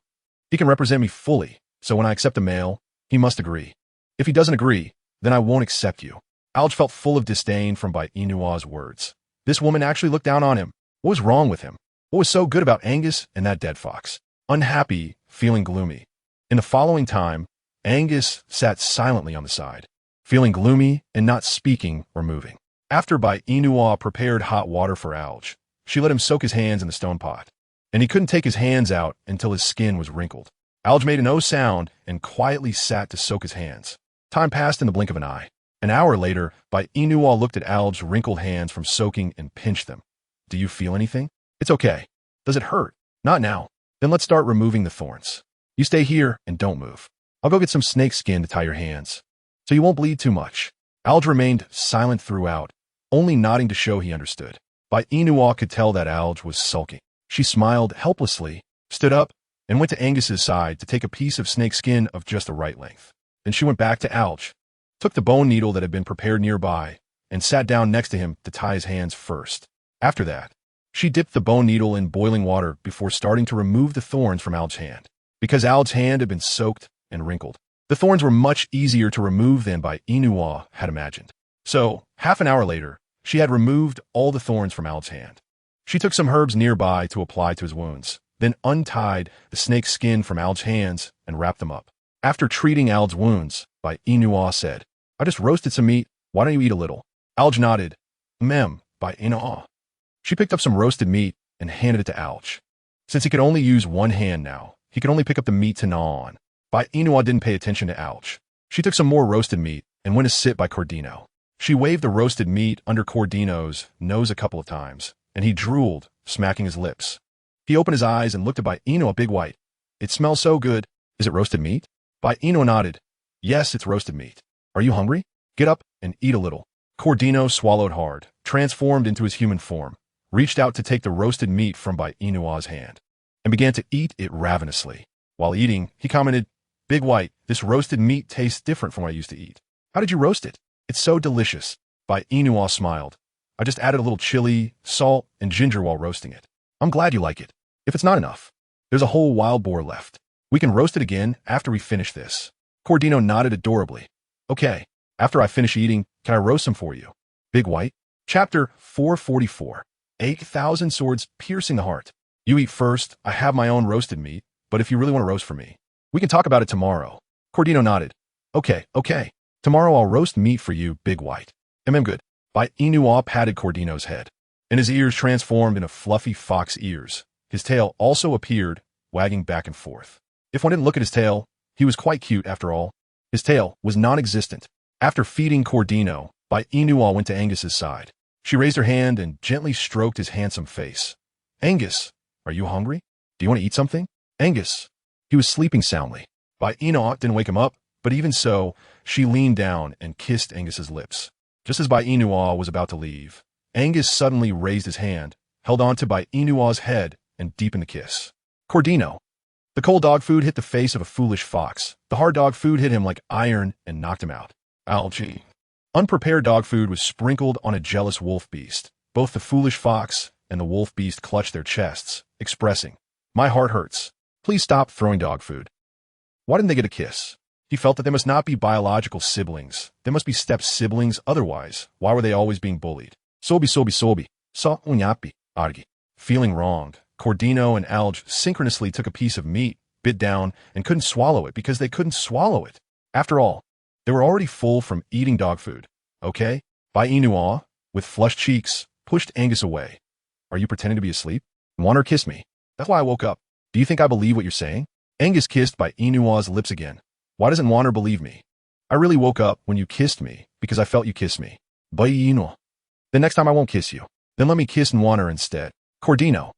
he can represent me fully, so when I accept a male, he must agree. If he doesn't agree, then I won't accept you. Alj felt full of disdain from Bai Yinua's words. This woman actually looked down on him. What was wrong with him? What was so good about Angus and that dead fox? Unhappy, feeling gloomy. In the following time, Angus sat silently on the side, feeling gloomy and not speaking or moving. After Bai Yinua prepared hot water for Alj, she let him soak his hands in the stone pot, and he couldn't take his hands out until his skin was wrinkled. Alj made no sound and quietly sat to soak his hands. Time passed in the blink of an eye. An hour later, Bai Yinua looked at Alj's wrinkled hands from soaking and pinched them. Do you feel anything? It's okay. Does it hurt? Not now. Then let's start removing the thorns. You stay here and don't move. I'll go get some snake skin to tie your hands, so you won't bleed too much. Alj remained silent throughout, only nodding to show he understood. Bai Yinua could tell that Alj was sulking. She smiled helplessly, stood up, and went to Angus's side to take a piece of snake skin of just the right length. Then she went back to Alj, took the bone needle that had been prepared nearby, and sat down next to him to tie his hands first. After that, she dipped the bone needle in boiling water before starting to remove the thorns from Alj's hand. Because Alj's hand had been soaked and wrinkled, the thorns were much easier to remove than Bai Yinua had imagined. So, half an hour later, she had removed all the thorns from Alj's hand. She took some herbs nearby to apply to his wounds, then untied the snake's skin from Alj's hands and wrapped them up. After treating Alj's wounds, Bai Yinua said, I just roasted some meat. Why don't you eat a little? Alj nodded. Mem, Bai Yinua. She picked up some roasted meat and handed it to Alj. Since he could only use one hand now, he could only pick up the meat to gnaw on. Bai Yinua didn't pay attention to Alj. She took some more roasted meat and went to sit by Cordino. She waved the roasted meat under Cordino's nose a couple of times, and he drooled, smacking his lips. He opened his eyes and looked at Bai Yinua Big White. It smells so good. Is it roasted meat? Bai Yinua nodded. Yes, it's roasted meat. Are you hungry? Get up and eat a little. Cordino swallowed hard, transformed into his human form, reached out to take the roasted meat from Bai Yinua's hand, and began to eat it ravenously. While eating, he commented, Big White, this roasted meat tastes different from what I used to eat. How did you roast it? It's so delicious. Bai Yinua smiled. I just added a little chili, salt, and ginger while roasting it. I'm glad you like it. If it's not enough, there's a whole wild boar left. We can roast it again after we finish this. Cordino nodded adorably. Okay, after I finish eating, can I roast some for you? Big White. Chapter 444. 8,000 swords piercing the heart. You eat first. I have my own roasted meat, but if you really want to roast for me, we can talk about it tomorrow. Cordino nodded. Okay. Tomorrow I'll roast meat for you, Big White. Good. Bai Yinua patted Cordino's head, and his ears transformed into fluffy fox ears. His tail also appeared, wagging back and forth. If one didn't look at his tail, he was quite cute after all. His tail was non-existent. After feeding Cordino, Bai Yinua went to Angus's side. She raised her hand and gently stroked his handsome face. Angus, are you hungry? Do you want to eat something? Angus. He was sleeping soundly. Bai Yinua didn't wake him up, but even so, she leaned down and kissed Angus's lips. Just as Bai Yinua was about to leave, Angus suddenly raised his hand, held on to Bai Yinua's head, and deepened the kiss. Cordino. The cold dog food hit the face of a foolish fox. The hard dog food hit him like iron and knocked him out. Algae. Unprepared dog food was sprinkled on a jealous wolf beast. Both the foolish fox and the wolf beast clutched their chests, expressing, My heart hurts. Please stop throwing dog food. Why didn't they get a kiss? He felt that they must not be biological siblings. They must be step-siblings, otherwise, why were they always being bullied? Sobi. Sa unyapi, argi. Feeling wronged, Cordino and Alj synchronously took a piece of meat, bit down, and couldn't swallow it because they couldn't swallow it. After all, they were already full from eating dog food. Okay? Bai Yinua, with flushed cheeks, pushed Angus away. Are you pretending to be asleep? Wanner kissed me. That's why I woke up. Do you think I believe what you're saying? Angus kissed Bai Yinua's lips again. Why doesn't Wanner believe me? I really woke up when you kissed me, because I felt you kiss me. Bai Yina. The next time I won't kiss you. Then let me kiss Nwana instead. Cordino.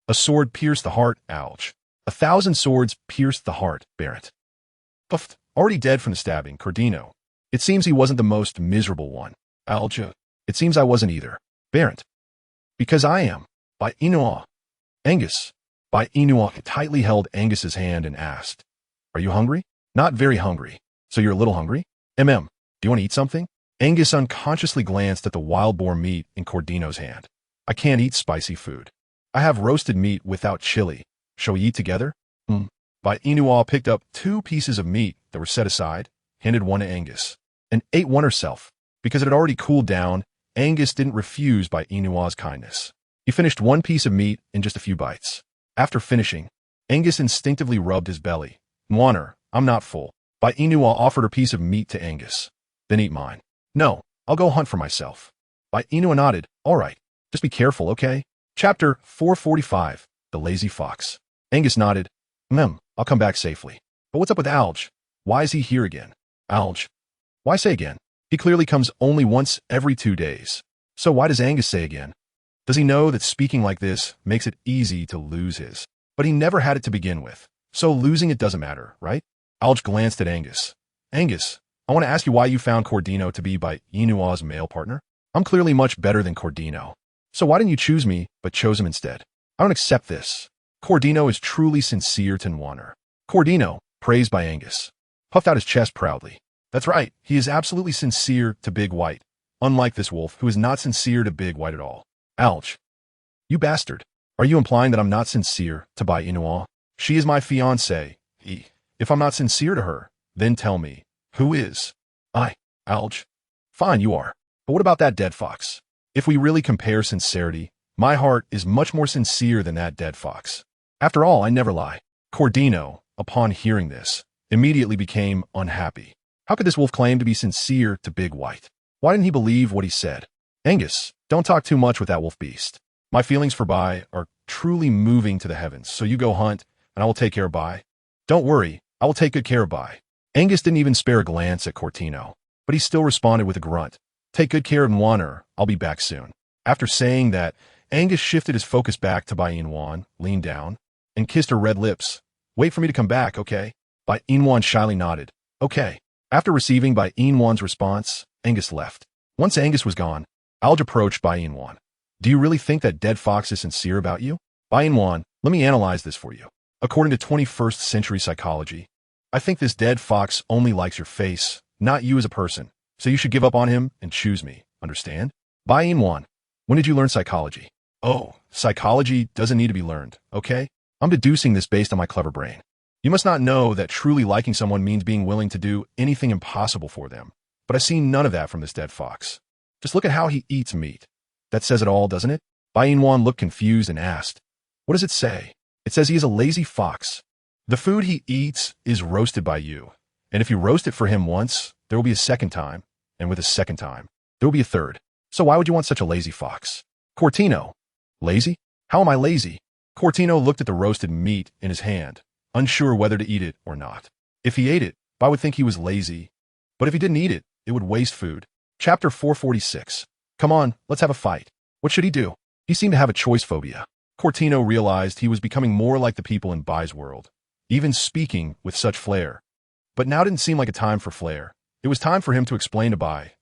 A sword pierced the heart, ouch. 1,000 swords pierced the heart, Barrett. Puffed. Already dead from the stabbing, Cordino. It seems he wasn't the most miserable one. Alja. It seems I wasn't either. Barrett. Because I am. Bai Yina. Angus. Bai Yina tightly held Angus's hand and asked, Are you hungry? Not very hungry. So you're a little hungry? Do you want to eat something? Angus unconsciously glanced at the wild boar meat in Cordino's hand. I can't eat spicy food. I have roasted meat without chili. Shall we eat together? Bai Yina picked up 2 pieces of meat that were set aside, handed one to Angus, and ate one herself. Because it had already cooled down, Angus didn't refuse Bai Yina's kindness. He finished 1 piece of meat in just a few bites. After finishing, Angus instinctively rubbed his belly. Nwana, I'm not full. Bai Yina offered her piece of meat to Angus. Then eat mine. No, I'll go hunt for myself. Bai Yina nodded. All right. Just be careful, okay? Chapter 445, The Lazy Fox. Angus nodded. I'll come back safely. But what's up with Alj? Why is he here again? Alj. Why say again? He clearly comes only once every 2 days. So why does Angus say again? Does he know that speaking like this makes it easy to lose his? But he never had it to begin with. So losing it doesn't matter, right? Alj glanced at Angus. Angus, I want to ask you why you found Cordino to be Bai Yina's male partner. I'm clearly much better than Cordino. So why didn't you choose me, but chose him instead? I don't accept this. Cordino is truly sincere to Nwana. Cordino, praised by Angus, puffed out his chest proudly. That's right, he is absolutely sincere to Big White, unlike this wolf who is not sincere to Big White at all. Ouch. You bastard. Are you implying that I'm not sincere to Bai Yina? She is my fiancée. If I'm not sincere to her, then tell me, who is? Ouch. Fine, you are. But what about that dead fox? If we really compare sincerity, my heart is much more sincere than that dead fox. After all, I never lie. Cordino, upon hearing this, immediately became unhappy. How could this wolf claim to be sincere to Big White? Why didn't he believe what he said? Angus, don't talk too much with that wolf beast. My feelings for Bai are truly moving to the heavens, so you go hunt, and I will take care of Bai. Don't worry, I will take good care of Bai. Angus didn't even spare a glance at Cordino, but he still responded with a grunt. Take good care of Nwana, I'll be back soon. After saying that, Angus shifted his focus back to Bai Yina, leaned down, and kissed her red lips. Wait for me to come back, okay? Bai Yina shyly nodded. Okay. After receiving Bai Yina's response, Angus left. Once Angus was gone, Alj approached Bai Yina. Do you really think that dead fox is sincere about you? Bai Yina, let me analyze this for you. According to 21st century psychology, I think this dead fox only likes your face, not you as a person. So you should give up on him and choose me. Understand? Bai Yina, when did you learn psychology? Oh, psychology doesn't need to be learned, okay? I'm deducing this based on my clever brain. You must not know that truly liking someone means being willing to do anything impossible for them. But I see none of that from this dead fox. Just look at how he eats meat. That says it all, doesn't it? Bai Yina looked confused and asked, What does it say? It says he is a lazy fox. The food he eats is roasted by you. And if you roast it for him once, there will be a second time. And with a second time, there will be a third. So why would you want such a lazy fox? Cordino. Lazy? How am I lazy? Cordino looked at the roasted meat in his hand, unsure whether to eat it or not. If he ate it, Bai would think he was lazy. But if he didn't eat it, it would waste food. Chapter 446. Come on, let's have a fight. What should he do? He seemed to have a choice phobia. Cordino realized he was becoming more like the people in Bai's world, even speaking with such flair. But now didn't seem like a time for flair. It was time for him to explain to Bai,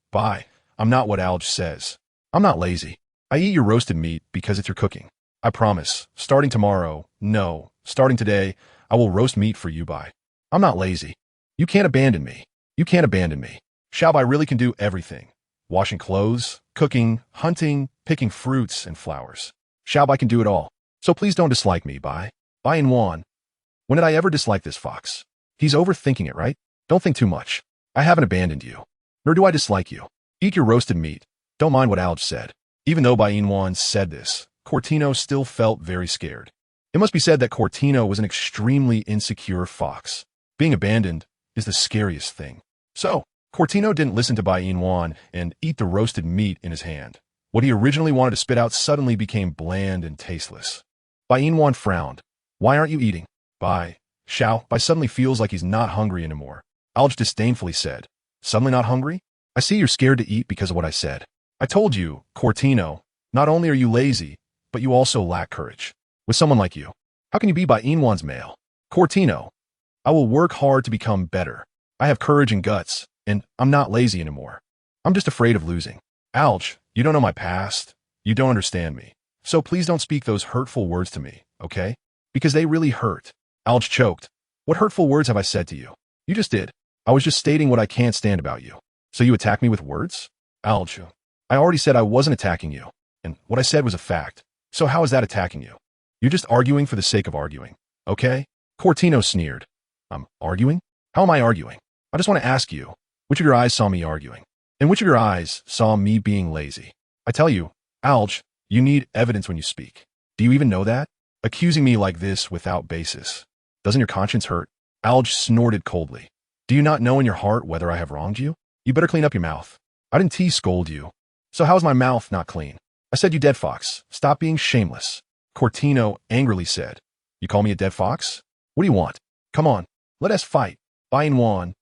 I'm not what Alj says. I'm not lazy. I eat your roasted meat because it's your cooking. I promise, starting tomorrow, no, starting today, I will roast meat for you, Bai. I'm not lazy. You can't abandon me. You can't abandon me. Xiao Bai really can do everything. Washing clothes, cooking, hunting, picking fruits and flowers. Xiao Bai can do it all. So please don't dislike me, Bai. Bai Yina. When did I ever dislike this fox? He's overthinking it, right? Don't think too much. I haven't abandoned you. Nor do I dislike you. Eat your roasted meat. Don't mind what Alj said. Even though Bai Yina said this, Cordino still felt very scared. It must be said that Cordino was an extremely insecure fox. Being abandoned is the scariest thing. So, Cordino didn't listen to Bai Yina and eat the roasted meat in his hand. What he originally wanted to spit out suddenly became bland and tasteless. Bai Yina frowned. Why aren't you eating? Bai suddenly feels like he's not hungry anymore. Alj disdainfully said, Suddenly not hungry? I see you're scared to eat because of what I said. I told you, Cortino, not only are you lazy, but you also lack courage. With someone like you, how can you be Bai Yina's male? Cortino, I will work hard to become better. I have courage and guts, and I'm not lazy anymore. I'm just afraid of losing. Alj, you don't know my past. You don't understand me. So please don't speak those hurtful words to me, okay? Because they really hurt. Alj choked. What hurtful words have I said to you? You just did. I was just stating what I can't stand about you. So you attack me with words? Alj, I already said I wasn't attacking you, and what I said was a fact. So how is that attacking you? You're just arguing for the sake of arguing, okay? Cortino sneered. I'm arguing? How am I arguing? I just want to ask you, which of your eyes saw me arguing? And which of your eyes saw me being lazy? I tell you, Alj, you need evidence when you speak. Do you even know that? Accusing me like this without basis. Doesn't your conscience hurt? Alj snorted coldly. Do you not know in your heart whether I have wronged you? You better clean up your mouth. I didn't scold you. So how's my mouth not clean? I said you dead fox. Stop being shameless. Cortino angrily said. You call me a dead fox? What do you want? Come on, let us fight. Bai Yina.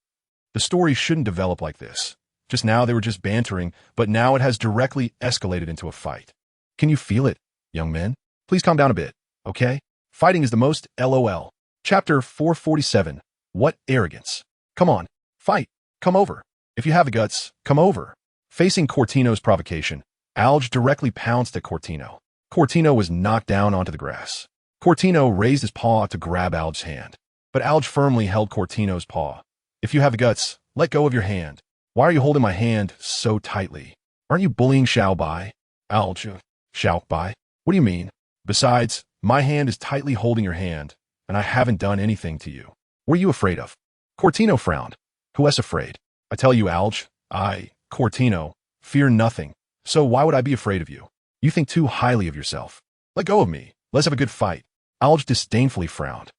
The story shouldn't develop like this. Just now they were just bantering, but now it has directly escalated into a fight. Can you feel it, young men? Please calm down a bit, okay? Fighting is the most LOL. Chapter 447. What arrogance. Come on, fight. Come over. If you have the guts, come over. Facing Cortino's provocation, Alj directly pounced at Cortino. Cortino was knocked down onto the grass. Cortino raised his paw to grab Alj's hand, but Alj firmly held Cortino's paw. If you have the guts, let go of your hand. Why are you holding my hand so tightly? Aren't you bullying Xiao Bai? Alj, Xiao Bai? What do you mean? Besides, my hand is tightly holding your hand, and I haven't done anything to you. What are you afraid of? Cortino frowned. Who is afraid? I tell you, Alj, I, Cortino, fear nothing. So why would I be afraid of you? You think too highly of yourself. Let go of me. Let's have a good fight. Alj disdainfully frowned.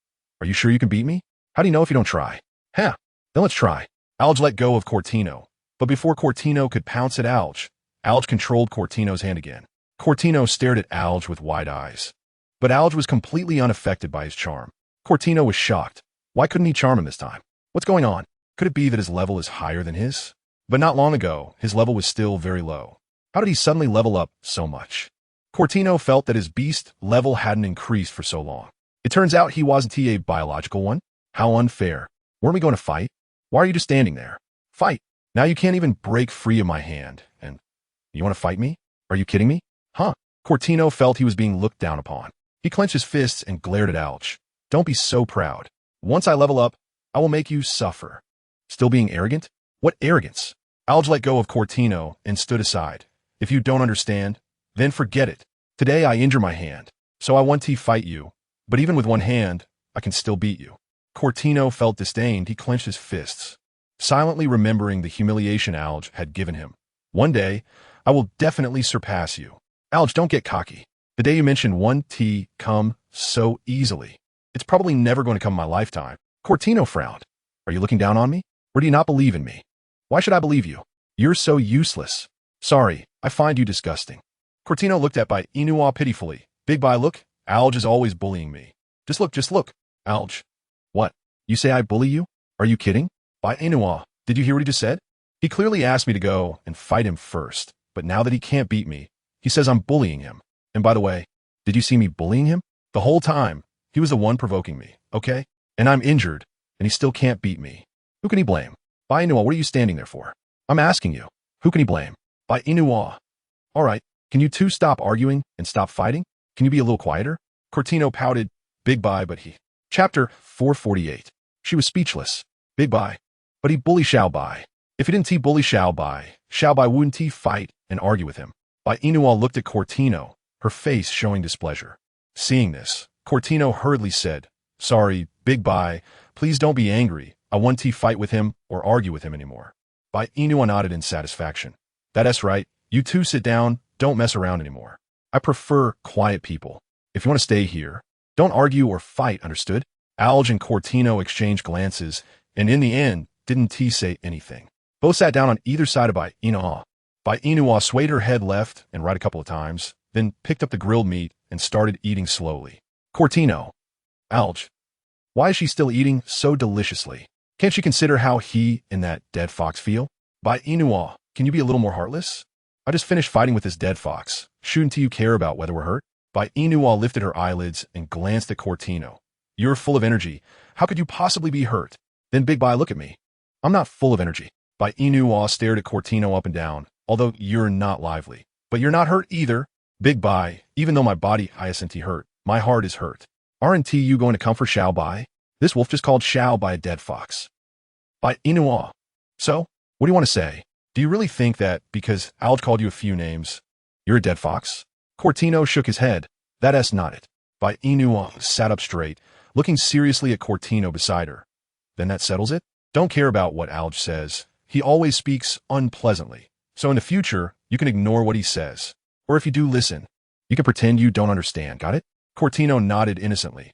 Are you sure you can beat me? How do you know if you don't try? Huh, then let's try. Alj let go of Cortino, but before Cortino could pounce at Alj, Alj controlled Cortino's hand again. Cortino stared at Alj with wide eyes. But Alj was completely unaffected by his charm. Cortino was shocked. Why couldn't he charm him this time? What's going on? Could it be that his level is higher than his? But not long ago, his level was still very low. How did he suddenly level up so much? Cortino felt that his beast level hadn't increased for so long. It turns out he wasn't a biological one. How unfair. Weren't we going to fight? Why are you just standing there? Fight. Now you can't even break free of my hand. And you want to fight me? Are you kidding me? Huh? Cortino felt he was being looked down upon. He clenched his fists and glared at Alj. Don't be so proud. Once I level up, I will make you suffer. Still being arrogant? What arrogance? Alj let go of Cortino and stood aside. If you don't understand, then forget it. Today I injure my hand, so I want to fight you. But even with one hand, I can still beat you. Cortino felt disdained. He clenched his fists, silently remembering the humiliation Alj had given him. One day, I will definitely surpass you. Alj, don't get cocky. The day you mentioned 1T come so easily. It's probably never going to come in my lifetime. Cortino frowned. Are you looking down on me? Or do you not believe in me? Why should I believe you? You're so useless. Sorry, I find you disgusting. Cortino looked at Bai Yina pitifully. Big Bai, look, Alj is always bullying me. Just look. Alj. What? You say I bully you? Are you kidding? Bai Yina, did you hear what he just said? He clearly asked me to go and fight him first, but now that he can't beat me, he says I'm bullying him. And by the way, did you see me bullying him? The whole time, he was the one provoking me, okay? And I'm injured, and he still can't beat me. Who can he blame? Bai Yina, what are you standing there for? I'm asking you. Who can he blame? Bai Yina. All right, can you two stop arguing and stop fighting? Can you be a little quieter? Cortino pouted. Big Bai, but he... Chapter 448. She was speechless. Big Bai. But he bully Xiao Bai. If he didn't bully Xiao Bai wouldn't fight and argue with him. Bai Yina looked at Cortino, her face showing displeasure. Seeing this, Cortino hurriedly said, Sorry, Big Bai, please don't be angry. I won't fight with him or argue with him anymore. Bai Yina nodded in satisfaction. That's right. You two sit down. Don't mess around anymore. I prefer quiet people. If you want to stay here, don't argue or fight, understood? Alj and Cortino exchanged glances, and in the end, didn't say anything. Both sat down on either side of Bai Yina. Bai Yina swayed her head left and right a couple of times, then picked up the grilled meat and started eating slowly. Cortino. Alj. Why is she still eating so deliciously? Can't she consider how he and that dead fox feel? Bai Yina. can you be a little more heartless? I just finished fighting with this dead fox. Shouldn't you care about whether we're hurt? Bai Yina lifted her eyelids and glanced at Cortino. You're full of energy. How could you possibly be hurt? Then Big Bai, look at me. I'm not full of energy. Bai Yina stared at Cortino up and down. Although you're not lively. But you're not hurt either. Big Bai, even though my body isn't hurt, my heart is hurt. Aren't you going to comfort Xiao Bai? This wolf just called Xiao by a dead fox. Bai Yina. So, what do you want to say? Do you really think that because Alj called you a few names, you're a dead fox? Cortino shook his head. That's not it. Bai Yina sat up straight, looking seriously at Cortino beside her. Then that settles it? Don't care about what Alj says. He always speaks unpleasantly. So in the future, you can ignore what he says. Or if you do listen, you can pretend you don't understand, got it? Cortino nodded innocently.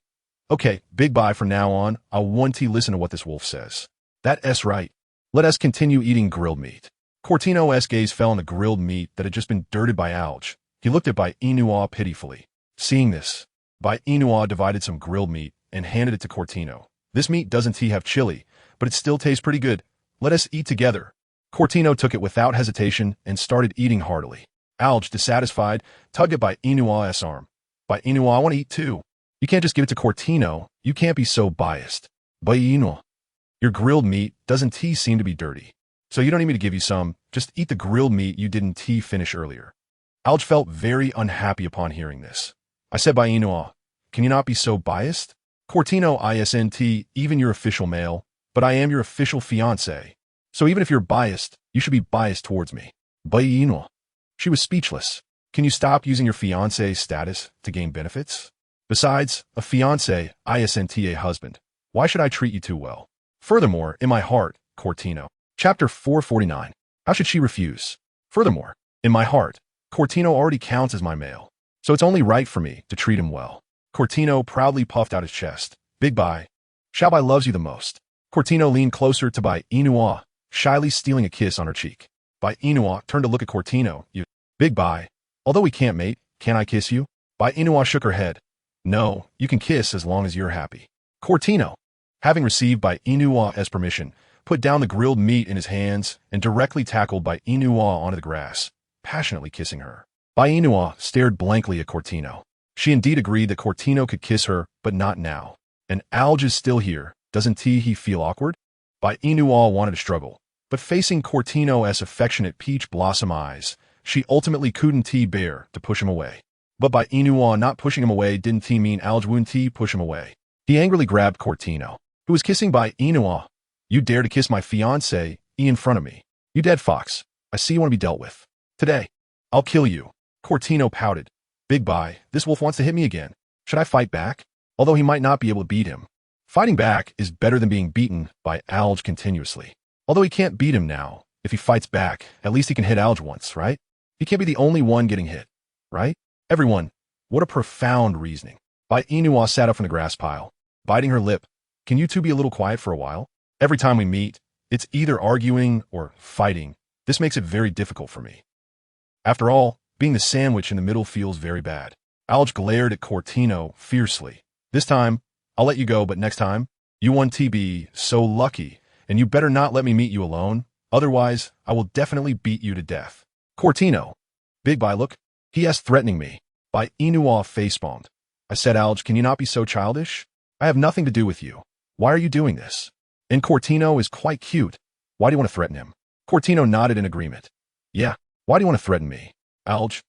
Okay, Big Bai, from now on, I want to listen to what this wolf says. That's right. Let us continue eating grilled meat. Cortino's gaze fell on the grilled meat that had just been dirted by Alj. He looked at Bai Yina pitifully. Seeing this, Bai Yina divided some grilled meat and handed it to Cortino. This meat doesn't have chili, but it still tastes pretty good. Let us eat together. Cortino took it without hesitation and started eating heartily. Alj, dissatisfied, tugged at Bai Yina's arm. Bai Yina, I want to eat too. You can't just give it to Cortino. You can't be so biased. Bai Yina, your grilled meat doesn't seem to be dirty. So you don't need me to give you some. Just eat the grilled meat you didn't finish earlier. Alj felt very unhappy upon hearing this. I said, Bai Yina, can you not be so biased? Cortino isn't even your official male, but I am your official fiancé. So even if you're biased, you should be biased towards me. Bai Yina. She was speechless. Can you stop using your fiancé status to gain benefits? Besides, a fiancé isn't a husband. Why should I treat you too well? Furthermore, in my heart, Cortino. Chapter 449. How should she refuse? Furthermore, in my heart, Cortino already counts as my male. So it's only right for me to treat him well. Cortino proudly puffed out his chest. Big Bai, Xiao Bai loves you the most. Cortino leaned closer to Bai Yina, shyly stealing a kiss on her cheek. Bai Yina turned to look at Cortino. You, Big Bai, although we can't mate, can I kiss you? Bai Yina shook her head. No, you can kiss as long as you're happy. Cortino, having received Bai Yina's permission, put down the grilled meat in his hands and directly tackled Bai Yina onto the grass, passionately kissing her. Bai Yina stared blankly at Cortino. She indeed agreed that Cortino could kiss her, but not now. And Alj is still here. Doesn't he feel awkward? Bai Yina wanted to struggle, but facing Cortino's affectionate peach blossom eyes, she ultimately couldn't bear to push him away. But Bai Yina not pushing him away didn't mean Alj wouldn't push him away. He angrily grabbed Cortino, who was kissing Bai Yina. You dare to kiss my fiancé in front of me. You dead fox. I see you want to be dealt with. Today, I'll kill you. Cortino pouted. Big Bai, this wolf wants to hit me again. Should I fight back? Although he might not be able to beat him. Fighting back is better than being beaten by Alj continuously. Although he can't beat him now, if he fights back, at least he can hit Alj once, right? He can't be the only one getting hit, right? Everyone, what a profound reasoning. Bai Yina sat up from the grass pile, biting her lip. Can you two be a little quiet for a while? Every time we meet, it's either arguing or fighting. This makes it very difficult for me. After all, being the sandwich in the middle feels very bad. Alj glared at Cortino fiercely. This time, I'll let you go, but next time, you want to be so lucky, and you better not let me meet you alone. Otherwise, I will definitely beat you to death. Cortino. Big Bai, look. He is threatening me. Bai Yina facepalmed. I said, Alj, can you not be so childish? I have nothing to do with you. Why are you doing this? And Cortino is quite cute. Why do you want to threaten him? Cortino nodded in agreement. Yeah, why do you want to threaten me? Alj.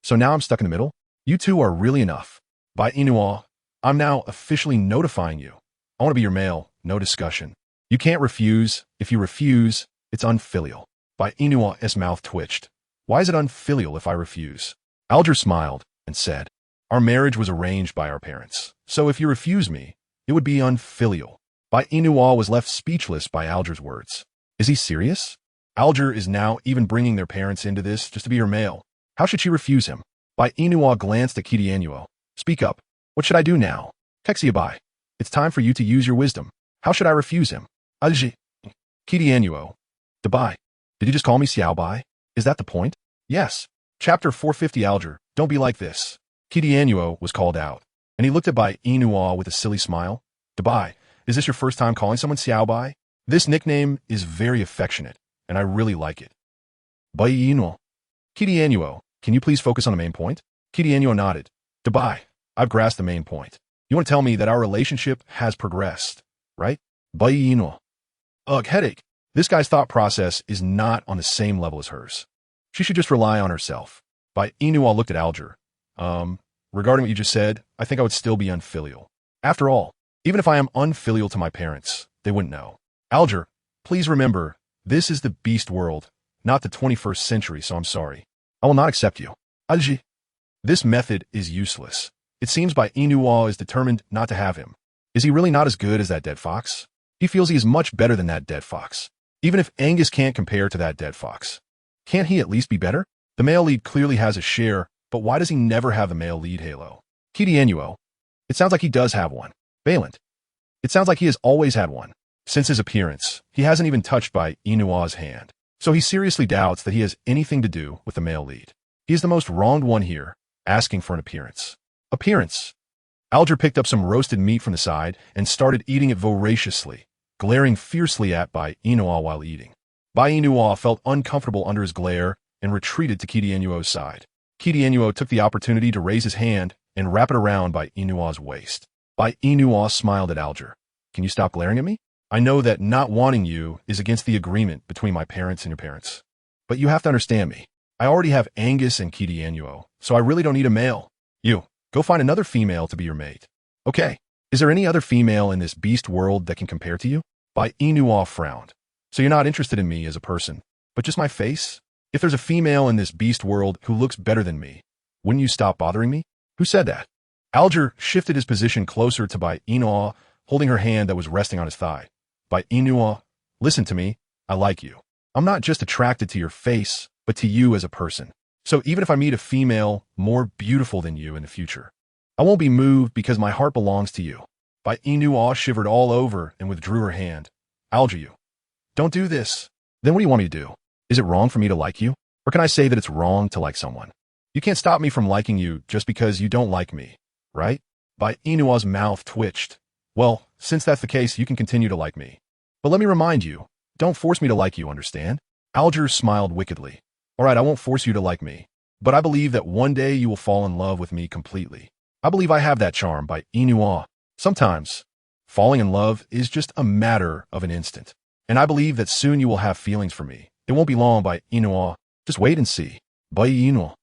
So now I'm stuck in the middle? You two are really enough. Bai Yina, I'm now officially notifying you. I want to be your male, no discussion. You can't refuse. If you refuse, it's unfilial. Bai Yina's mouth twitched. Why is it unfilial if I refuse? Alger smiled and said, our marriage was arranged by our parents, so if you refuse me, it would be unfilial. Bai Yina was left speechless by Alger's words. Is he serious? Alger is now even bringing their parents into this just to be her male. How should she refuse him? Bai Yina glanced at KingAngus. Speak up. What should I do now? Bai, it's time for you to use your wisdom. How should I refuse him? Alji. KingAngus. Bai, did you just call me Xiao Bai? Is that the point? Yes. Chapter 450 Alger, don't be like this. KingAngus was called out, and he looked at Bai Yina with a silly smile. Bai, is this your first time calling someone Xiao Bai? This nickname is very affectionate, and I really like it. Bai Yina. KingAngus, can you please focus on the main point? KingAngus nodded. Bai, I've grasped the main point. You want to tell me that our relationship has progressed, right? Bai Yina. Ugh, headache. This guy's thought process is not on the same level as hers. She should just rely on herself. Bai Yina looked at Alger. Regarding what you just said, I think I would still be unfilial. After all, even if I am unfilial to my parents, they wouldn't know. Alger, please remember, this is the beast world, not the 21st century, so I'm sorry. I will not accept you. Alger. This method is useless. It seems Bai Yina is determined not to have him. Is he really not as good as that dead fox? He feels he is much better than that dead fox. Even if Angus can't compare to that dead fox, can't he at least be better? The male lead clearly has a share, but why does he never have the male lead halo? KingAngus. It sounds like he does have one. Valent. It sounds like he has always had one. Since his appearance, he hasn't even touched Bai Yina's hand. So he seriously doubts that he has anything to do with the male lead. He is the most wronged one here, asking for an appearance. Appearance. Alger picked up some roasted meat from the side and started eating it voraciously, glaring fiercely at Bai Yina while eating. Bai Yina felt uncomfortable under his glare and retreated to KingAngus' side. KingAngus took the opportunity to raise his hand and wrap it around Bai Yina's waist. Bai Yina smiled at Alger. Can you stop glaring at me? I know that not wanting you is against the agreement between my parents and your parents. But you have to understand me. I already have Angus and KingAngus, so I really don't need a male. You, go find another female to be your mate. Okay. Is there any other female in this beast world that can compare to you? Bai Yina frowned. So you're not interested in me as a person, but just my face? If there's a female in this beast world who looks better than me, wouldn't you stop bothering me? Who said that? Alger shifted his position closer to Bai Yina, holding her hand that was resting on his thigh. Bai Yina, listen to me. I like you. I'm not just attracted to your face, but to you as a person. So even if I meet a female more beautiful than you in the future, I won't be moved because my heart belongs to you. Bai Yina shivered all over and withdrew her hand. Alger, you. Don't do this. Then what do you want me to do? Is it wrong for me to like you? Or can I say that it's wrong to like someone? You can't stop me from liking you just because you don't like me, right? Bai Yina's mouth twitched. Well, since that's the case, you can continue to like me. But let me remind you, don't force me to like you, understand? Alger smiled wickedly. All right, I won't force you to like me, but I believe that one day you will fall in love with me completely. I believe I have that charm, Bai Yina. Sometimes, falling in love is just a matter of an instant. And I believe that soon you will have feelings for me. It won't be long, Bai Yina. Just wait and see. Bai Yina.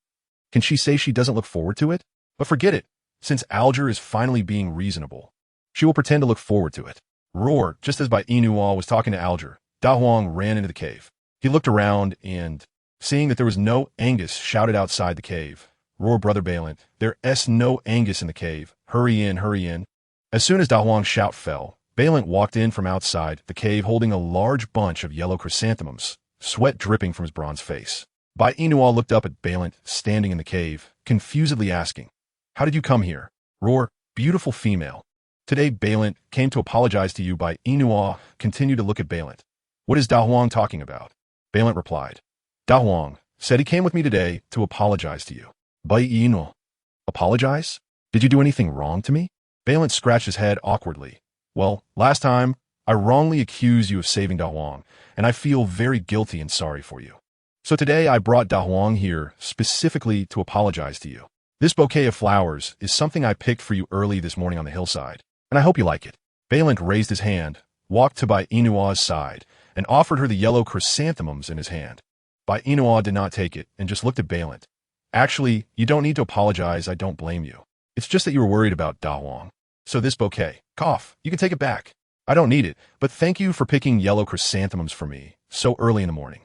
Can she say she doesn't look forward to it? But forget it. Since Alger is finally being reasonable, she will pretend to look forward to it. Roar, just as Bai Yina was talking to Alger, Da Huang ran into the cave. He looked around and, seeing that there was no Angus, shouted outside the cave. Roar, brother Valent, there's no Angus in the cave. Hurry in, hurry in. As soon as Da Huang's shout fell, Valent walked in from outside the cave holding a large bunch of yellow chrysanthemums, sweat dripping from his bronze face. Bai Yina looked up at Valent standing in the cave, confusedly asking, how did you come here? Roar, beautiful female. Today Valent came to apologize to you. Bai Yina continued to look at Valent. What is Da Huang talking about? Valent replied. Da Huang said he came with me today to apologize to you. Bai Yina. Apologize? Did you do anything wrong to me? Valent scratched his head awkwardly. Well, last time, I wrongly accused you of saving Da Huang, and I feel very guilty and sorry for you. So today I brought Da Huang here specifically to apologize to you. This bouquet of flowers is something I picked for you early this morning on the hillside, and I hope you like it. Valent raised his hand, walked to Bai Yina's side, and offered her the yellow chrysanthemums in his hand. Bai Yina did not take it and just looked at Valent. Actually, you don't need to apologize, I don't blame you. It's just that you were worried about Da Huang. So this bouquet, cough, you can take it back. I don't need it, but thank you for picking yellow chrysanthemums for me so early in the morning.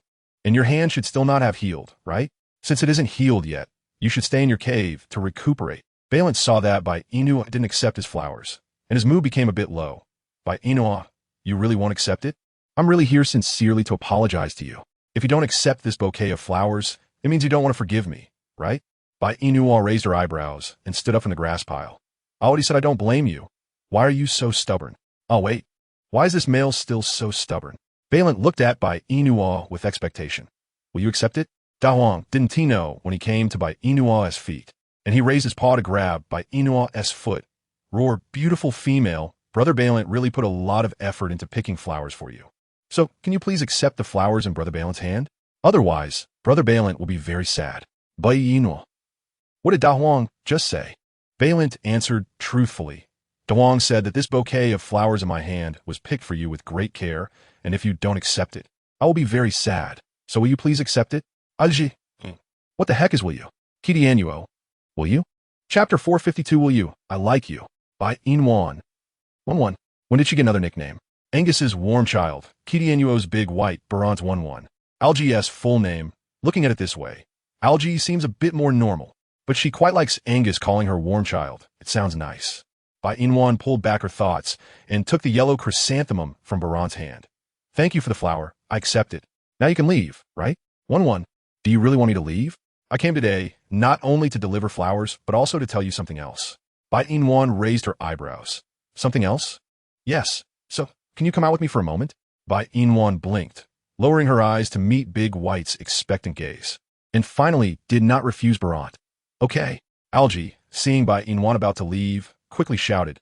And your hand should still not have healed, right? Since it isn't healed yet, you should stay in your cave to recuperate. Valent saw that Bai Yina didn't accept his flowers, and his mood became a bit low. Bai Yina, you really won't accept it? I'm really here sincerely to apologize to you. If you don't accept this bouquet of flowers, it means you don't want to forgive me, right? Bai Yina raised her eyebrows and stood up from the grass pile. I already said I don't blame you. Why are you so stubborn? Oh, wait. Why is this male still so stubborn? Valent looked at Bai Yina with expectation. Will you accept it? Da Huang didn't he know when he came to Bai Yina's feet, and he raised his paw to grab Bai Yina's foot. Roar, beautiful female, Brother Valent really put a lot of effort into picking flowers for you. So, can you please accept the flowers in Brother Valent's hand? Otherwise, Brother Balin will be very sad. Bai Yina. What did Da Huang just say? Balin answered truthfully. Da Huang said that this bouquet of flowers in my hand was picked for you with great care, and if you don't accept it, I will be very sad. So will you please accept it? Aji. What the heck is will you? KingAngus. Will you? Chapter 452 Will you? I like you. By Yina. 1-1. When did she get another nickname? Angus's warm child. KingAngus's big white. Baron's 1-1. Algie's full name. Looking at it this way, Algie seems a bit more normal, but she quite likes Angus calling her warm child. It sounds nice. Bai Yina pulled back her thoughts and took the yellow chrysanthemum from Baron's hand. Thank you for the flower. I accept it. Now you can leave, right? 1-1. Do you really want me to leave? I came today not only to deliver flowers, but also to tell you something else. Bai Yina raised her eyebrows. Something else? Yes. So, can you come out with me for a moment? Bai Yina blinked, lowering her eyes to meet Big White's expectant gaze, and finally did not refuse Baron. Okay. Algie, seeing Bai Yina about to leave, quickly shouted,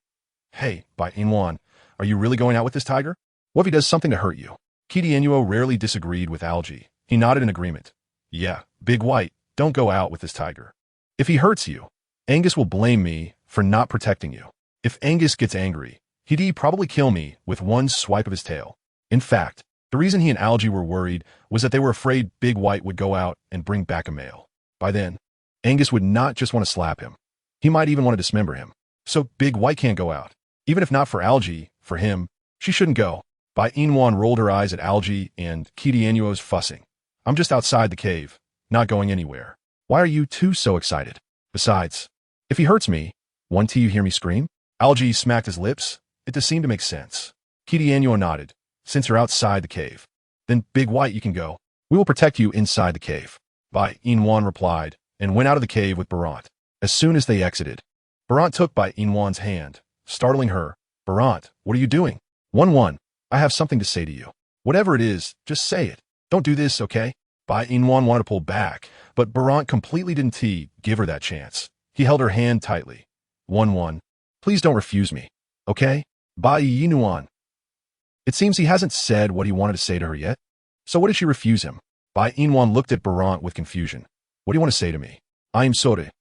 Hey, Bai Yina, are you really going out with this tiger? What if he does something to hurt you? KingAngus rarely disagreed with Algie. He nodded in agreement. Yeah, Big White, don't go out with this tiger. If he hurts you, Angus will blame me for not protecting you. If Angus gets angry, he'd probably kill me with one swipe of his tail. In fact, the reason he and Algie were worried was that they were afraid Big White would go out and bring back a male. By then, Angus would not just want to slap him. He might even want to dismember him. So Big White can't go out. Even if not for Algie, for him, she shouldn't go. Bai Yina rolled her eyes at Algie and KingAngus fussing. I'm just outside the cave, not going anywhere. Why are you two so excited? Besides, if he hurts me, won't you hear me scream? Algie smacked his lips. It does seem to make sense. KingAngus nodded. Since you're outside the cave, then Big White, you can go. We will protect you inside the cave. Bai Yina replied and went out of the cave with Baron. As soon as they exited, Baron took Bai Yina's hand, startling her. Baron, what are you doing? 1-1. I have something to say to you. Whatever it is, just say it. Don't do this, okay? Bai Yina wanted to pull back, but Baron completely didn't give her that chance. He held her hand tightly. 1-1. Please don't refuse me, okay? Bai Yina. It seems he hasn't said what he wanted to say to her yet. So what did she refuse him? Bai Yina looked at Baron with confusion. What do you want to say to me? I am sorry.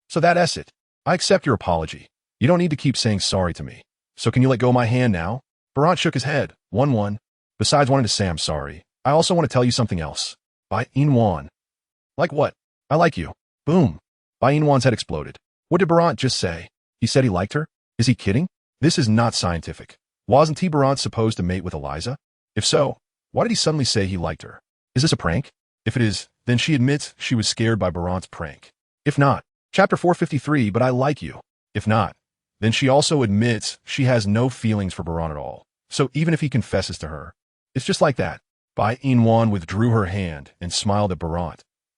So that's it. I accept your apology. You don't need to keep saying sorry to me. So can you let go of my hand now? Baron shook his head. 1-1. Besides wanting to say I'm sorry, I also want to tell you something else. Bai Yina. Like what? I like you. Boom. Bai Yina's head exploded. What did Baron just say? He said he liked her? Is he kidding? This is not scientific. Wasn't Baron supposed to mate with Eliza? If so, why did he suddenly say he liked her? Is this a prank? If it is, then she admits she was scared by Baron's prank. If not, Chapter 453, but I like you. If not, then she also admits she has no feelings for Baron at all. So even if he confesses to her, it's just like that. Bai Yina withdrew her hand and smiled at Baron.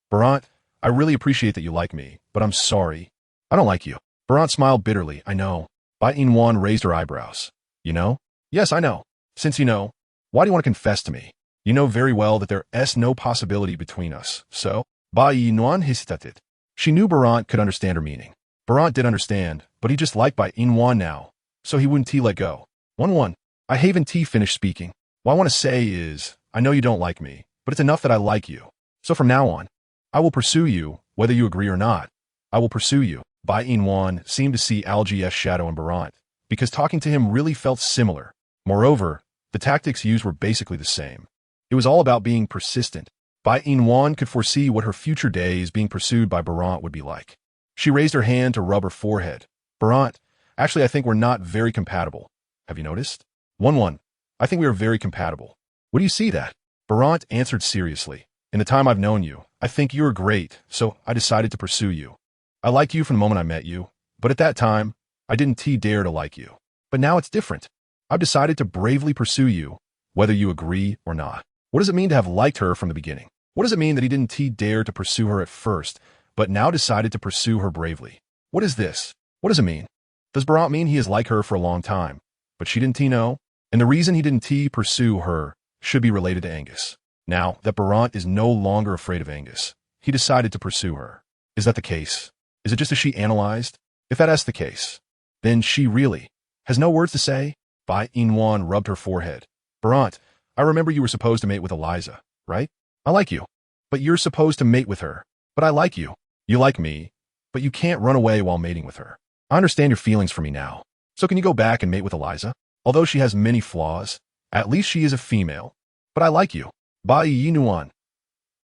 Baron, I really appreciate that you like me, but I'm sorry. I don't like you. Baron smiled bitterly. I know. Bai Yina raised her eyebrows. You know? Yes, I know. Since you know, why do you want to confess to me? You know very well that there is no possibility between us. So, Bai Yina hesitated. She knew Baron could understand her meaning. Baron did understand, but he just liked Bai Yina now, so he wouldn't let go. 1-1. I haven't finished speaking. What I want to say is, I know you don't like me, but it's enough that I like you. So from now on, I will pursue you, whether you agree or not. I will pursue you. Bai Yina seemed to see Algie's shadow in Baron, because talking to him really felt similar. Moreover, the tactics used were basically the same. It was all about being persistent. Bai Yina could foresee what her future days being pursued by Baron would be like. She raised her hand to rub her forehead. Baron, actually I think we're not very compatible. Have you noticed? 1-1. I think we are very compatible. What do you see that? Baron answered seriously. In the time I've known you, I think you're great, so I decided to pursue you. I liked you from the moment I met you, but at that time, I didn't dare to like you. But now it's different. I've decided to bravely pursue you, whether you agree or not. What does it mean to have liked her from the beginning? What does it mean that he didn't dare to pursue her at first, but now decided to pursue her bravely? What is this? What does it mean? Does Baron mean he has liked her for a long time, but she didn't know? And the reason he didn't pursue her should be related to Angus. Now that Baron is no longer afraid of Angus, he decided to pursue her. Is that the case? Is it just as she analyzed? If that's the case, then she really has no words to say. Bai Yina rubbed her forehead. Baron, I remember you were supposed to mate with Eliza, right? I like you. But you're supposed to mate with her. But I like you. You like me. But you can't run away while mating with her. I understand your feelings for me now. So can you go back and mate with Eliza? Although she has many flaws, at least she is a female. But I like you. Bai Yina.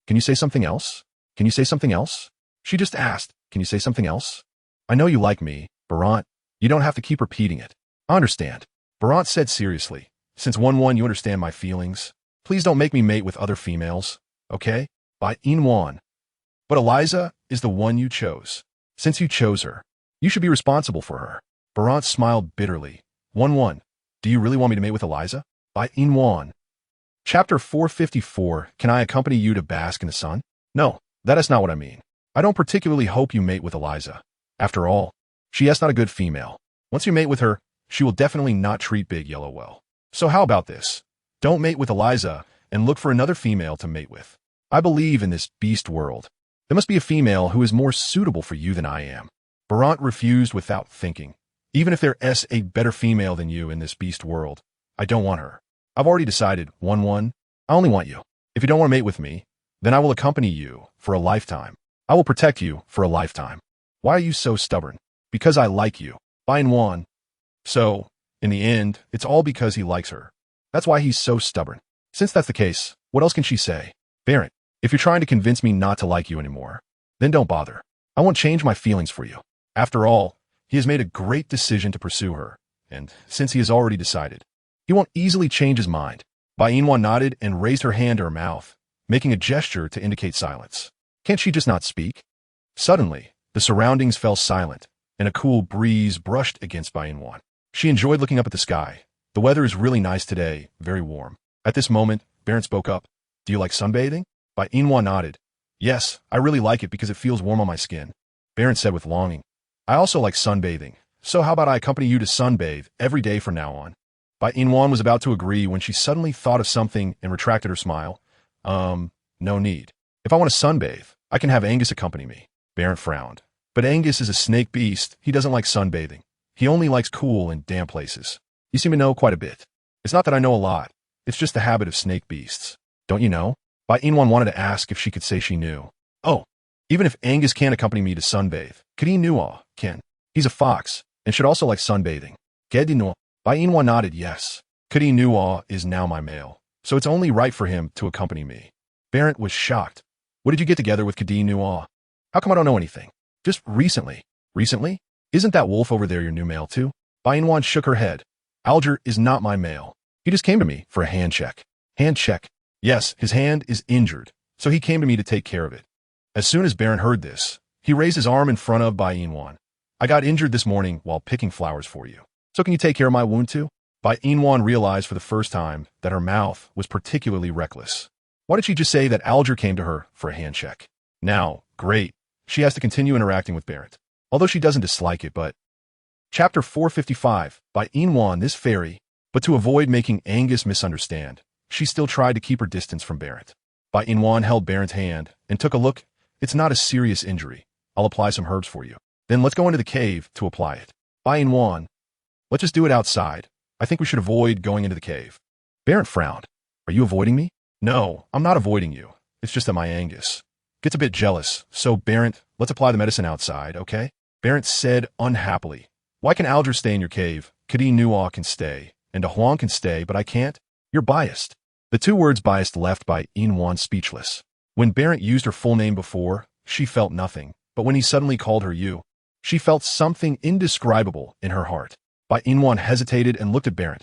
Can you say something else? Can you say something else? She just asked, can you say something else? I know you like me, Barant. You don't have to keep repeating it. I understand. Barant said seriously. Since 1-1 you understand my feelings. Please don't make me mate with other females, okay? Bai Yina. But Eliza is the one you chose. Since you chose her, you should be responsible for her. Barant smiled bitterly. 1-1. Do you really want me to mate with Eliza? Bai Yina. Chapter 454. Can I accompany you to bask in the sun? No, that is not what I mean. I don't particularly hope you mate with Eliza. After all, she is not a good female. Once you mate with her, she will definitely not treat Big Yellow well. So how about this? Don't mate with Eliza and look for another female to mate with. I believe in this beast world. There must be a female who is more suitable for you than I am. Barant refused without thinking. Even if there is a better female than you in this beast world, I don't want her. I've already decided, 1-1, I only want you. If you don't want to mate with me, then I will accompany you for a lifetime. I will protect you for a lifetime. Why are you so stubborn? Because I like you. Bai Yina. So, in the end, it's all because he likes her. That's why he's so stubborn. Since that's the case, what else can she say? Barant, if you're trying to convince me not to like you anymore, then don't bother. I won't change my feelings for you. After all, he has made a great decision to pursue her, and since he has already decided, he won't easily change his mind. Bai Yina nodded and raised her hand to her mouth, making a gesture to indicate silence. Can't she just not speak? Suddenly, the surroundings fell silent, and a cool breeze brushed against Bai Yina. She enjoyed looking up at the sky. The weather is really nice today, very warm. At this moment, Barant spoke up. Do you like sunbathing? Bai Yina nodded. Yes, I really like it because it feels warm on my skin. Barant said with longing. I also like sunbathing, so how about I accompany you to sunbathe every day from now on? Bai Yina was about to agree when she suddenly thought of something and retracted her smile. No need. If I want to sunbathe, I can have Angus accompany me. Barant frowned. But Angus is a snake beast. He doesn't like sunbathing. He only likes cool and damp places. You seem to know quite a bit. It's not that I know a lot. It's just the habit of snake beasts. Don't you know? Bai Yina wanted to ask if she could say she knew. Oh, even if Angus can't accompany me to sunbathe, KingAngus can. He's a fox and should also like sunbathing. Kedino. Bai Yina nodded yes. KingAngus is now my male, so it's only right for him to accompany me. Barant was shocked. What did you get together with KingAngus? How come I don't know anything? Just recently. Recently? Isn't that wolf over there your new male too? Bai Yina shook her head. Alger is not my male. He just came to me for a hand check. Hand check. Yes, his hand is injured, so he came to me to take care of it. As soon as Barant heard this, he raised his arm in front of Bai Yina. I got injured this morning while picking flowers for you. So can you take care of my wound too? Bai Yina realized for the first time that her mouth was particularly reckless. Why did she just say that Alger came to her for a hand check? Now, great. She has to continue interacting with Barant. Although she doesn't dislike it, but... Chapter 455. Bai Yina, this fairy. But to avoid making Angus misunderstand, she still tried to keep her distance from Barant. Bai Yina held Barant's hand and took a look. It's not a serious injury. I'll apply some herbs for you. Then let's go into the cave to apply it. Bai Yina. Let's just do it outside. I think we should avoid going into the cave. Barant frowned. Are you avoiding me? No, I'm not avoiding you. It's just that my Angus gets a bit jealous. So Barant, let's apply the medicine outside, okay? Barant said unhappily. Why can Alger stay in your cave? KingAngus can stay, and Huang can stay, but I can't? You're biased. The two words biased left Bai Yina speechless. When Barant used her full name before, she felt nothing, but when he suddenly called her you, she felt something indescribable in her heart. Bai Yina hesitated and looked at Barant.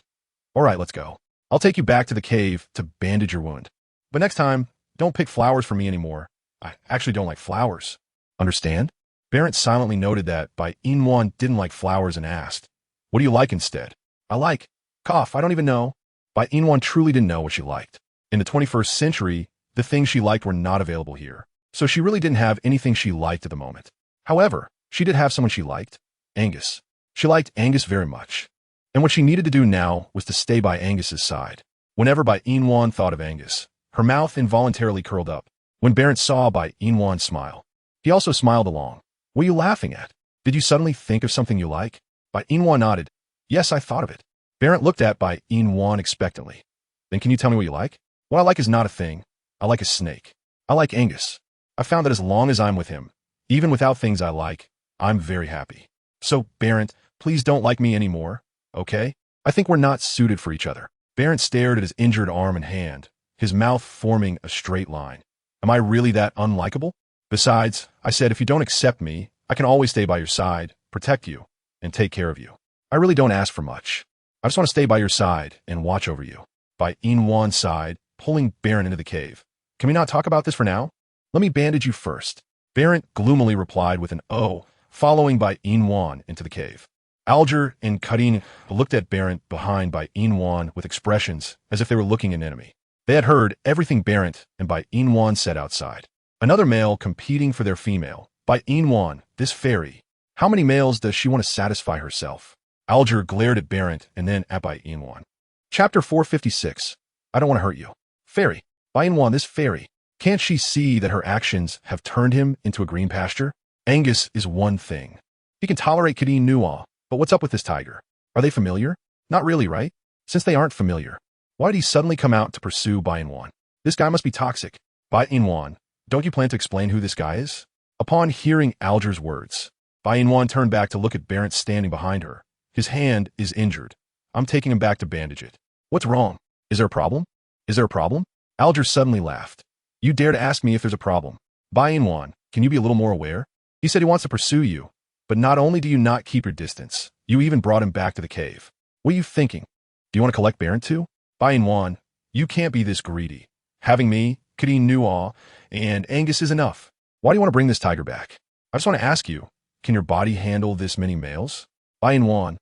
All right, let's go. I'll take you back to the cave to bandage your wound. But next time, don't pick flowers for me anymore. I actually don't like flowers. Understand? Barant silently noted that Bai Yina didn't like flowers and asked, what do you like instead? I like, cough, I don't even know. Bai Yina truly didn't know what she liked. In the 21st century, the things she liked were not available here, so she really didn't have anything she liked at the moment. However, she did have someone she liked, Angus. She liked Angus very much, and what she needed to do now was to stay by Angus's side. Whenever Bai Yina thought of Angus, her mouth involuntarily curled up. When Barant saw Bai Yina smile, he also smiled along. What are you laughing at? Did you suddenly think of something you like? Bai Yina nodded. Yes, I thought of it. Barant looked at Bai Yina expectantly. Then can you tell me what you like? What I like is not a thing. I like a snake. I like Angus. I found that as long as I'm with him, even without things I like, I'm very happy. So, Barrett, please don't like me anymore, okay? I think we're not suited for each other. Barrett stared at his injured arm and hand, his mouth forming a straight line. Am I really that unlikable? Besides, I said, if you don't accept me, I can always stay by your side, protect you, and take care of you. I really don't ask for much. I just want to stay by your side and watch over you. Bai Yina sighed, pulling Barrett into the cave. Can we not talk about this for now? Let me bandage you first. Barrett gloomily replied with an "oh," following Bai Yina into the cave. Alger and Karin looked at Barrett behind Bai Yina with expressions as if they were looking at an enemy. They had heard everything Barrett and Bai Yina said outside. Another male competing for their female. Bai Yina, this fairy. How many males does she want to satisfy herself? Alger glared at Barrett and then at Bai Yina. Chapter 456. I don't want to hurt you. Fairy. Bai Yina, this fairy. Can't she see that her actions have turned him into a green pasture? Angus is one thing. He can tolerate Kadin, but what's up with this tiger? Are they familiar? Not really, right? Since they aren't familiar, why did he suddenly come out to pursue Bai Yina? This guy must be toxic. Bai Yina, don't you plan to explain who this guy is? Upon hearing Alger's words, Bai Yina turned back to look at Barrett standing behind her. His hand is injured. I'm taking him back to bandage it. What's wrong? Is there a problem? Is there a problem? Alger suddenly laughed. You dare to ask me if there's a problem. Bai Yina, can you be a little more aware? He said he wants to pursue you, but not only do you not keep your distance, you even brought him back to the cave. What are you thinking? Do you want to collect Barrett too? Bai Yina, you can't be this greedy. Having me, Kadin, and Angus is enough. Why do you want to bring this tiger back? I just want to ask you, can your body handle this many males? Bai Yina,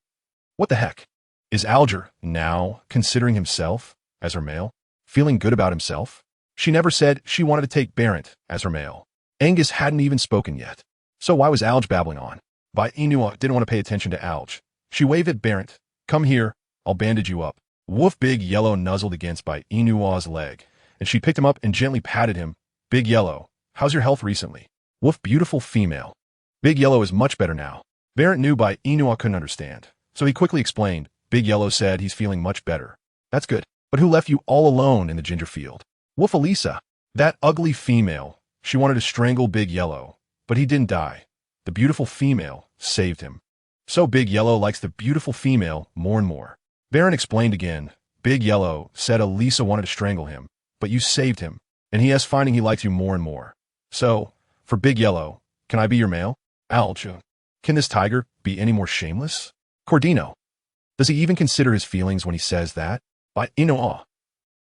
what the heck? Is Alger now considering himself as her male? Feeling good about himself? She never said she wanted to take Barrett as her male. Angus hadn't even spoken yet. So why was Alge babbling on? Bai Yina didn't want to pay attention to Alge. She waved at Barrett. Come here, I'll bandage you up. Wolf Big Yellow nuzzled against Bai Yina's leg, and she picked him up and gently patted him. Big Yellow, how's your health recently? Wolf beautiful female. Big Yellow is much better now. Barrett knew Bai Yina couldn't understand, so he quickly explained. Big Yellow said he's feeling much better. That's good. But who left you all alone in the ginger field? Wolf Elisa. That ugly female. She wanted to strangle Big Yellow, but he didn't die. The beautiful female saved him. So Big Yellow likes the beautiful female more and more. Baron explained again. Big Yellow said Elisa wanted to strangle him, but you saved him, and he has finding he likes you more and more. So, for Big Yellow, can I be your male? Alge, can this tiger be any more shameless? Cordino. Does he even consider his feelings when he says that? Bai Yina.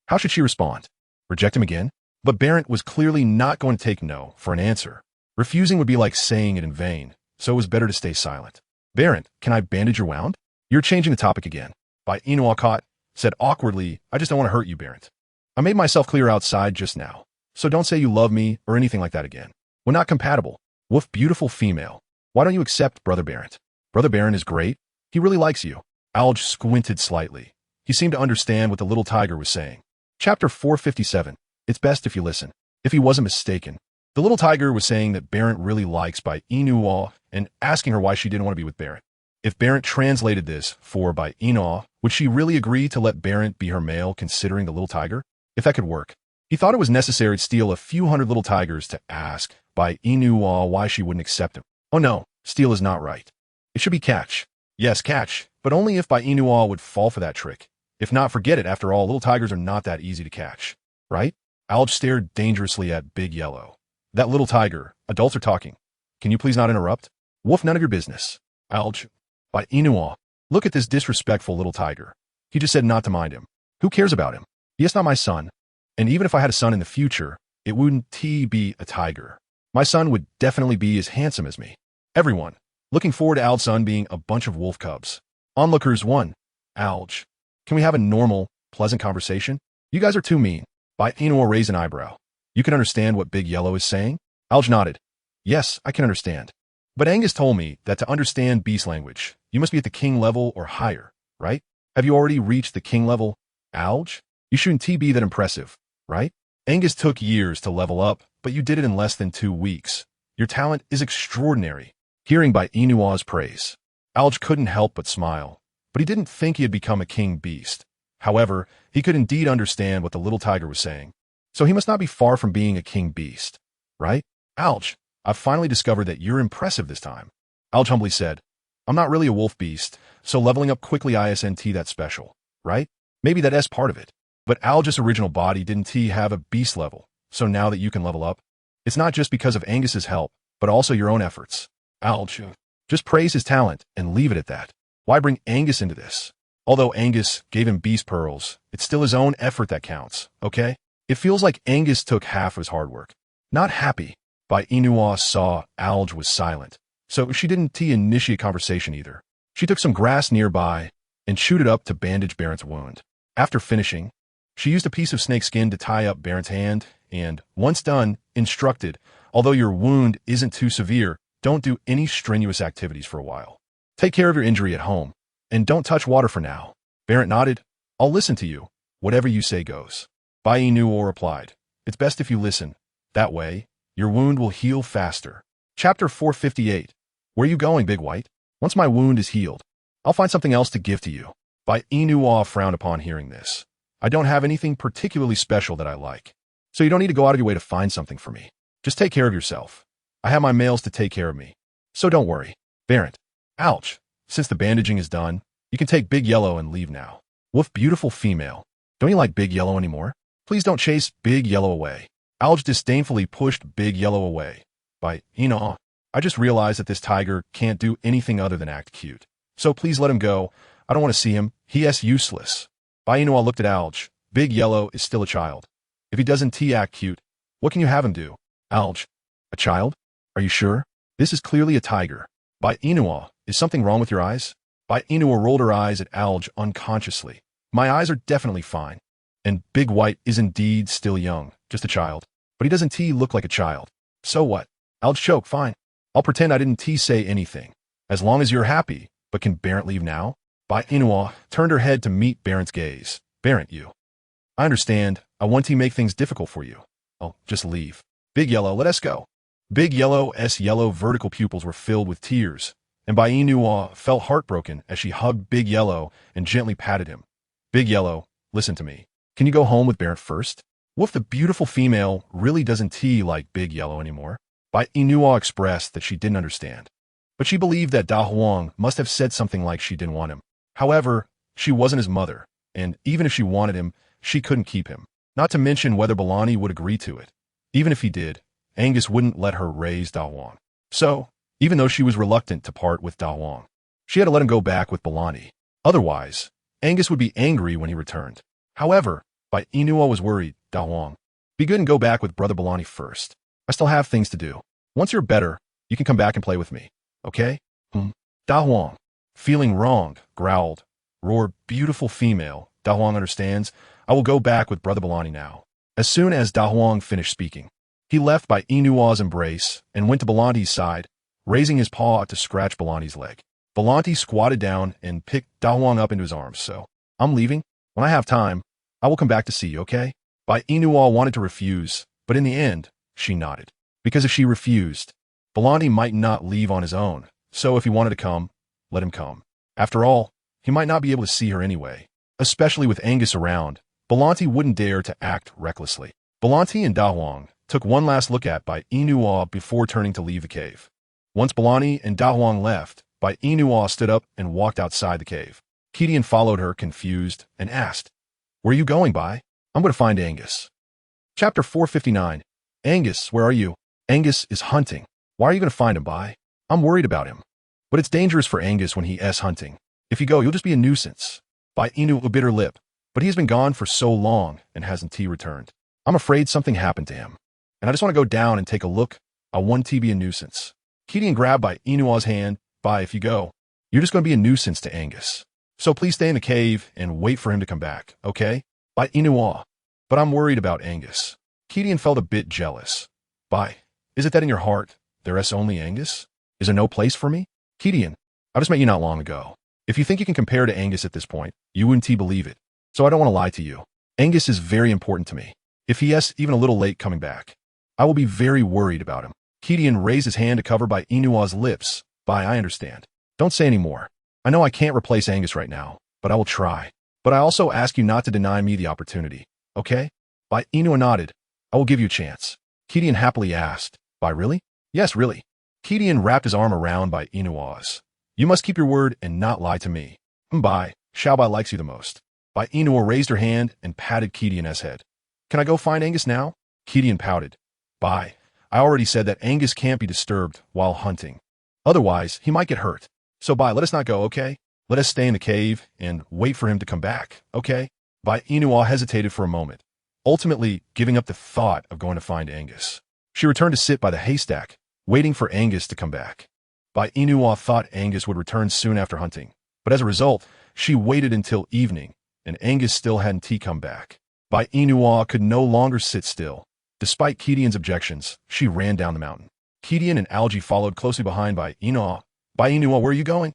How should she respond? Reject him again? But Barrett was clearly not going to take no for an answer. Refusing would be like saying it in vain, so it was better to stay silent. Barrett, can I bandage your wound? You're changing the topic again. Bai Yina said awkwardly, I just don't want to hurt you, Barrett. I made myself clear outside just now, so don't say you love me or anything like that again. We're not compatible. Wolf beautiful female. Why don't you accept Brother Barrett? Brother Barrett is great. He really likes you. Alge squinted slightly. He seemed to understand what the little tiger was saying. Chapter 457. It's best if you listen. If he wasn't mistaken. The little tiger was saying that Barrett really likes Bai Yina and asking her why she didn't want to be with Barrett. If Barrett translated this for Bai Yina, would she really agree to let Barrett be her male considering the little tiger? If that could work. He thought it was necessary to steal a few hundred little tigers to ask Bai Yina why she wouldn't accept him. Oh no, steal is not right. It should be catch. Yes, catch, but only if Bai Yina would fall for that trick. If not, forget it. After all, little tigers are not that easy to catch. Right? Alge stared dangerously at Big Yellow. That little tiger. Adults are talking. Can you please not interrupt? Wolf, none of your business. Alge. Bai Yina. Look at this disrespectful little tiger. He just said not to mind him. Who cares about him? He is not my son. And even if I had a son in the future, it wouldn't be a tiger. My son would definitely be as handsome as me. Everyone. Looking forward to Alge's son being a bunch of wolf cubs. Onlookers 1. Alge. Can we have a normal, pleasant conversation? You guys are too mean. Bai Yina raised an eyebrow. You can understand what Big Yellow is saying? Alge nodded. Yes, I can understand. But Angus told me that to understand beast language, you must be at the king level or higher, right? Have you already reached the king level? Alge? You shouldn't be that impressive, right? Angus took years to level up, but you did it in less than 2 weeks. Your talent is extraordinary. Hearing Bai Yina's praise, Alge couldn't help but smile. But he didn't think he had become a king beast. However, he could indeed understand what the little tiger was saying. So he must not be far from being a king beast, right? Alj, I've finally discovered that you're impressive this time. Alj humbly said, I'm not really a wolf beast, so leveling up quickly isn't that special, right? Maybe that is part of it. But Alj's original body didn't have a beast level, so now that you can level up, it's not just because of Angus's help, but also your own efforts. Alj, just praise his talent and leave it at that. Why bring Angus into this? Although Angus gave him beast pearls, it's still his own effort that counts, okay? It feels like Angus took half of his hard work. Not happy. Bai Yina saw Alj was silent, so she didn't initiate conversation either. She took some grass nearby and chewed it up to bandage Barent's wound. After finishing, she used a piece of snake skin to tie up Barent's hand and, once done, instructed, although your wound isn't too severe, don't do any strenuous activities for a while. Take care of your injury at home, and don't touch water for now. Barent nodded. I'll listen to you. Whatever you say goes. Bai Yina replied, it's best if you listen. That way, your wound will heal faster. Chapter 458. Where are you going, Big White? Once my wound is healed, I'll find something else to give to you. Bai Yina frowned upon hearing this. I don't have anything particularly special that I like, so you don't need to go out of your way to find something for me. Just take care of yourself. I have my males to take care of me, so don't worry. Barent. Ouch. Since the bandaging is done, you can take Big Yellow and leave now. Wolf, beautiful female. Don't you like Big Yellow anymore? Please don't chase Big Yellow away. Alj disdainfully pushed Big Yellow away. Bai Yina, I just realized that this tiger can't do anything other than act cute. So please let him go. I don't want to see him. He is useless. Bai Yina looked at Alj. Big Yellow is still a child. If he doesn't act cute, what can you have him do? Alj. A child? Are you sure? This is clearly a tiger. Bai Yina, is something wrong with your eyes? Bai Yina rolled her eyes at Alj unconsciously. My eyes are definitely fine. And Big White is indeed still young, just a child. But he doesn't look like a child. So what? Alj choked, fine. I'll pretend I didn't say anything. As long as you're happy. But can Barent leave now? Bai Yina turned her head to meet Barent's gaze. Barent, you. I understand. I want to make things difficult for you. Oh, just leave. Big Yellow, let us go. Big Yellow's yellow vertical pupils were filled with tears, and Bai Yina felt heartbroken as she hugged Big Yellow and gently patted him. Big Yellow, listen to me. Can you go home with Barent first? Wolf, the beautiful female, really doesn't like Big Yellow anymore. Bai Yina expressed that she didn't understand. But she believed that Da Huang must have said something like she didn't want him. However, she wasn't his mother, and even if she wanted him, she couldn't keep him. Not to mention whether Balani would agree to it. Even if he did, Angus wouldn't let her raise Da Huang. So, even though she was reluctant to part with Da Huang, she had to let him go back with Balani. Otherwise, Angus would be angry when he returned. However, Bai Yina was worried. Da Huang, be good and go back with Brother Balani first. I still have things to do. Once you're better, you can come back and play with me. Okay? Da Huang, feeling wronged, growled, roared, beautiful female. Da Huang understands. I will go back with Brother Balani now. As soon as Da Huang finished speaking, he left Bai Yina's embrace and went to Balani's side, raising his paw to scratch Balani's leg. Balani squatted down and picked Da Huang up into his arms. So, I'm leaving. When I have time, I will come back to see you, okay? Bai Yina wanted to refuse, but in the end, she nodded. Because if she refused, Balani might not leave on his own, so if he wanted to come, let him come. After all, he might not be able to see her anyway. Especially with Angus around, Balani wouldn't dare to act recklessly. Balani and Da Huang took one last look at Bai Yina before turning to leave the cave. Once Balani and Da Huang left, Bai Yina stood up and walked outside the cave. Gideon followed her, confused, and asked, Where are you going, Bai? I'm going to find Angus. Chapter 459. Angus, where are you? Angus is hunting. Why are you going to find him, Bai? I'm worried about him. But it's dangerous for Angus when he is hunting. If you go, you'll just be a nuisance. Bai Yina bit her lip, but he's been gone for so long and hasn't returned. I'm afraid something happened to him. And I just want to go down and take a look. I want to be a nuisance. Gideon grabbed Bai Yina's hand. Bai, if you go, you're just going to be a nuisance to Angus. So please stay in the cave and wait for him to come back, okay? Bai Yina. But I'm worried about Angus. Gideon felt a bit jealous. Bai, is it that in your heart there is only Angus? Is there no place for me? Gideon, I just met you not long ago. If you think you can compare to Angus at this point, you wouldn't believe it. So I don't want to lie to you. Angus is very important to me. If he is even a little late coming back, I will be very worried about him. Gideon raised his hand to cover Bai Yina's lips. Bai, I understand. Don't say any more. I know I can't replace Angus right now, but I will try. But I also ask you not to deny me the opportunity, okay? Bai Yina nodded. I will give you a chance. Gideon happily asked. Bai, really? Yes, really. Gideon wrapped his arm around Bai Yinua's. You must keep your word and not lie to me. Bai, Bai likes you the most. Bai Yina raised her hand and patted Gideon's head. Can I go find Angus now? Gideon pouted. Bai, I already said that Angus can't be disturbed while hunting. Otherwise, he might get hurt. So Bai, let us not go, okay? Let us stay in the cave and wait for him to come back, okay? Bai Yina hesitated for a moment, ultimately giving up the thought of going to find Angus. She returned to sit by the haystack, waiting for Angus to come back. Bai Yina thought Angus would return soon after hunting, but as a result, she waited until evening, and Angus still hadn't come back. Bai Yina could no longer sit still. Despite Gideon's objections, she ran down the mountain. Gideon and Algie followed closely behind Bai Yina. Bai Yina, where are you going?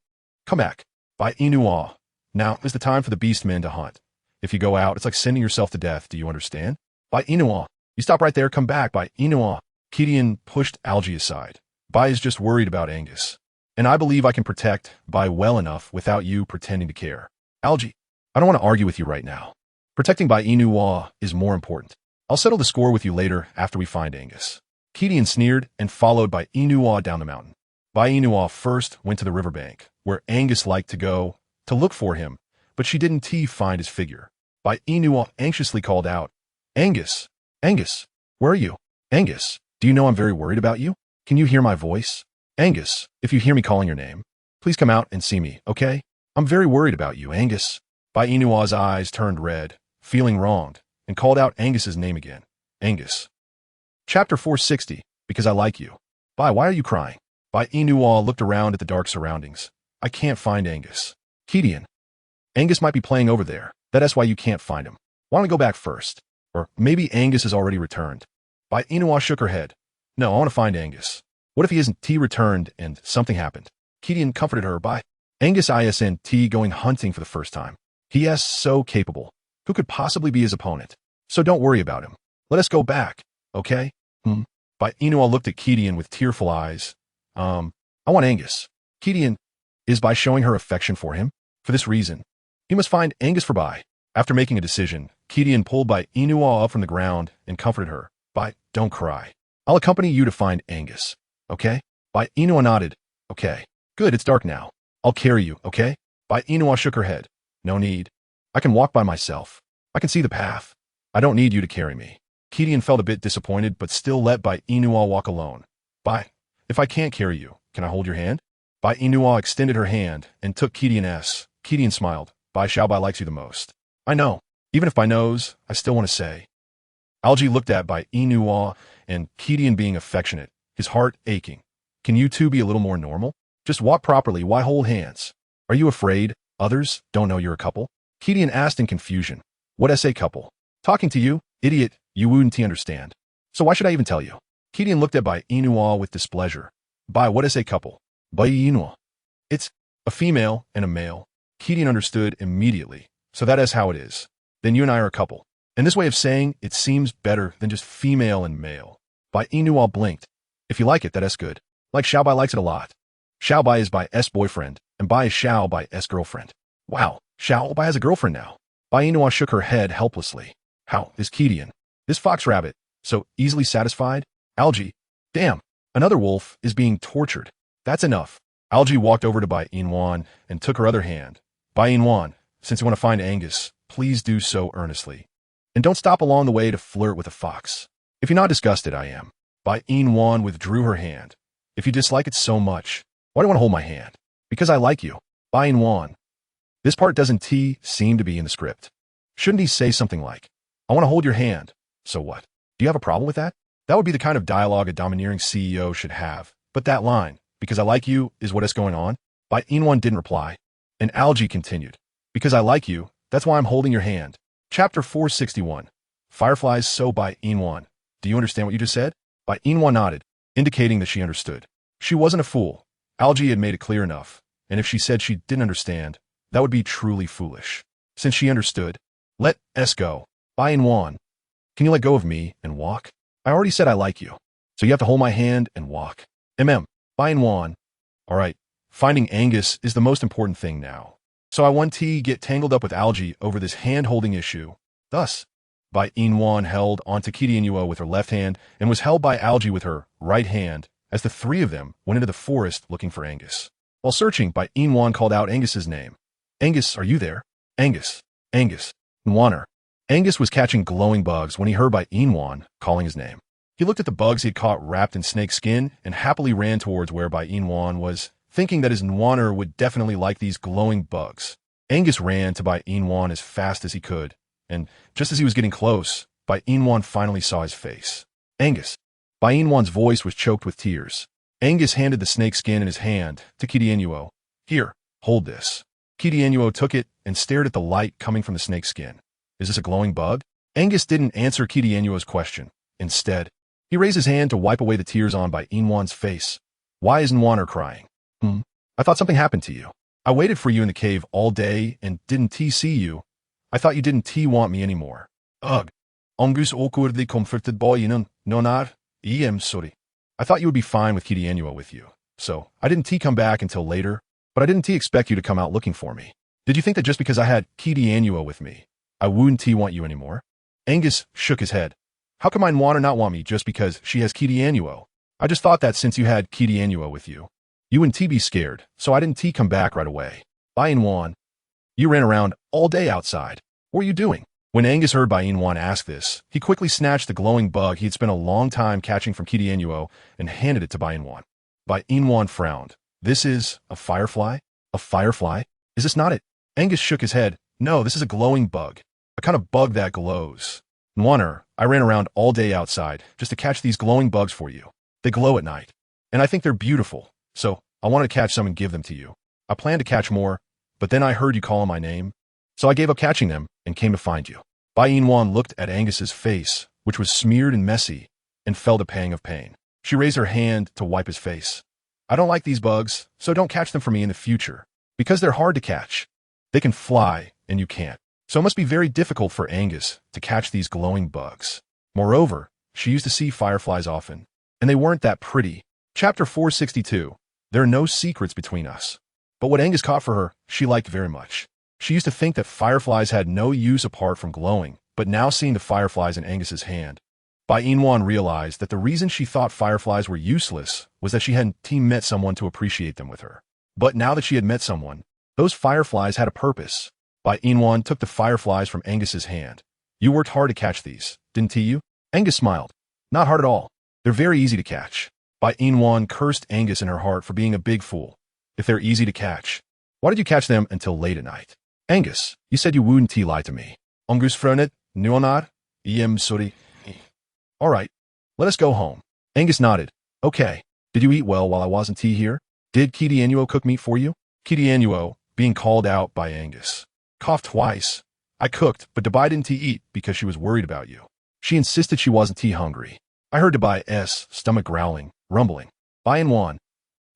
Come back. Bai Yina. Now is the time for the beast men to hunt. If you go out, it's like sending yourself to death, do you understand? Bai Yina. You stop right there, come back, Bai Yina. Gideon pushed Algie aside. Bai is just worried about Angus. And I believe I can protect Bai well enough without you pretending to care. Algie, I don't want to argue with you right now. Protecting Bai Yina is more important. I'll settle the score with you later after we find Angus. Gideon sneered and followed Bai Yina down the mountain. Bai Yina first went to the riverbank, where Angus liked to go to look for him, but she didn't find his figure. Bai Yina anxiously called out, Angus! Angus! Where are you? Angus, do you know I'm very worried about you? Can you hear my voice? Angus, if you hear me calling your name, please come out and see me, okay? I'm very worried about you, Angus. Bai Yina's eyes turned red, feeling wronged, and called out Angus's name again. Angus. Chapter 460, Because I Like You. Bai, why are you crying? Bai Yina looked around at the dark surroundings. I can't find Angus. Gideon. Angus might be playing over there. That's why you can't find him. Why don't we go back first? Or maybe Angus has already returned. Bai Yina shook her head. No, I want to find Angus. What if he isn't returned and something happened? Gideon comforted her by Angus isn't going hunting for the first time. He is so capable. Who could possibly be his opponent? So don't worry about him. Let us go back, okay? Bai Yina looked at Gideon with tearful eyes. I want Angus. Gideon is Bai showing her affection for him. For this reason, he must find Angus for Bai. After making a decision, Gideon pulled Bai Yina up from the ground and comforted her. Bai, don't cry. I'll accompany you to find Angus, okay? Bai Yina nodded. Okay. Good, it's dark now. I'll carry you, okay? Bai Yina shook her head. No need. I can walk by myself. I can see the path. I don't need you to carry me. Gideon felt a bit disappointed, but still let Bai Yina walk alone. Bai, if I can't carry you, can I hold your hand? Bai Yina extended her hand and took Gideon's. Gideon smiled. Bai likes you the most. I know. Even if Bai knows, I still want to say. Algie looked at Bai Yina and Gideon being affectionate, his heart aching. Can you two be a little more normal? Just walk properly, why hold hands? Are you afraid others don't know you're a couple? Gideon asked in confusion. What a couple? Talking to you, idiot, you wouldn't understand. So why should I even tell you? Gideon looked at Bai Yina with displeasure. Bai, what is a couple? Bai Yina. It's a female and a male. Gideon understood immediately. So that is how it is. Then you and I are a couple. And this way of saying it seems better than just female and male. Bai Yina blinked. If you like it, that is good. Like Bai likes it a lot. Bai is Bai's boyfriend, and Bai is Bai's girlfriend. Wow, Bai has a girlfriend now. Bai Yina shook her head helplessly. How is Gideon? This fox rabbit, so easily satisfied? Algie, damn, another wolf is being tortured. That's enough. Algie walked over to Bai Yina and took her other hand. Bai Yina, since you want to find Angus, please do so earnestly. And don't stop along the way to flirt with a fox. If you're not disgusted, I am. Bai Yina withdrew her hand. If you dislike it so much, why do you want to hold my hand? Because I like you. Bai Yina. This part doesn't seem to be in the script. Shouldn't he say something like, I want to hold your hand. So what? Do you have a problem with that? That would be the kind of dialogue a domineering CEO should have. But that line, because I like you, is what is going on? Bai Yina didn't reply. And Algie continued. Because I like you, that's why I'm holding your hand. Chapter 461. Fireflies so Bai Yina. Do you understand what you just said? Bai Yina nodded, indicating that she understood. She wasn't a fool. Algie had made it clear enough. And if she said she didn't understand, that would be truly foolish. Since she understood, let us go. Bai Yina. Can you let go of me and walk? I already said I like you. So you have to hold my hand and walk. Bai Yina. All right. Finding Angus is the most important thing now. So I want to get tangled up with Algie over this hand-holding issue. Thus, Bai Yina held onto Kidianua with her left hand and was held by Algae with her right hand as the three of them went into the forest looking for Angus. While searching, Bai Yina called out Angus's name. Angus, are you there? Angus. Angus. Nwaner. Angus was catching glowing bugs when he heard Bai Yina calling his name. He looked at the bugs he had caught wrapped in snake skin and happily ran towards where Bai Yina was, thinking that his Nwaner would definitely like these glowing bugs. Angus ran to Bai Yina as fast as he could, and just as he was getting close, Bai Yina finally saw his face. Angus. Bai Yina's voice was choked with tears. Angus handed the snake skin in his hand to Kidianua. Here, hold this. Kidianua took it and stared at the light coming from the snake skin. Is this a glowing bug? Angus didn't answer Kidianua's question. Instead, he raised his hand to wipe away the tears on Bai Yina's face. Why is Nwaner crying? I thought something happened to you. I waited for you in the cave all day and didn't see you. I thought you didn't want me anymore. Ugh. Angus awkwardly comforted Bai Yina. Nonar, I'm sorry. I thought you would be fine with Kidianua with you. So, I didn't come back until later, but I didn't expect you to come out looking for me. Did you think that just because I had Kidianua with me, I wouldn't want you anymore? Angus shook his head. How can my Nwaner not want me just because she has Kidianua? I just thought that since you had Kidianua with you, you wouldn't be scared, so I didn't come back right away. Bai Yina, you ran around all day outside. What were you doing? When Angus heard Bai Yina ask this, he quickly snatched the glowing bug he had spent a long time catching from Kidianua and handed it to Bai Yina. Bai Yina frowned. This is a firefly? A firefly? Is this not it? Angus shook his head. No, this is a glowing bug. A kind of bug that glows. Nwaner, I ran around all day outside just to catch these glowing bugs for you. They glow at night. And I think they're beautiful. So, I wanted to catch some and give them to you. I planned to catch more, but then I heard you call my name. So I gave up catching them and came to find you. Bai Yina looked at Angus's face, which was smeared and messy, and felt a pang of pain. She raised her hand to wipe his face. I don't like these bugs, so don't catch them for me in the future, because they're hard to catch. They can fly, and you can't. So it must be very difficult for Angus to catch these glowing bugs. Moreover, she used to see fireflies often, and they weren't that pretty. Chapter 462. There are no secrets between us. But what Angus caught for her, she liked very much. She used to think that fireflies had no use apart from glowing, but now seeing the fireflies in Angus's hand, Bai Yina realized that the reason she thought fireflies were useless was that she hadn't met someone to appreciate them with her. But now that she had met someone, those fireflies had a purpose. Bai Yina took the fireflies from Angus's hand. You worked hard to catch these, didn't you? Angus smiled. Not hard at all. They're very easy to catch. Bai Yina cursed Angus in her heart for being a big fool. If they're easy to catch, why did you catch them until late at night? Angus, you said you wouldn't lie to me. Angus frowned. Nuonar, sorry. All right, let us go home. Angus nodded. Okay. Did you eat well while I wasn't here? Did Kidianua cook meat for you? Kidianua, being called out by Angus, coughed twice. I cooked, but Dabai didn't eat because she was worried about you. She insisted she wasn't hungry. I heard Dabai's stomach growling, rumbling. Bai Yina.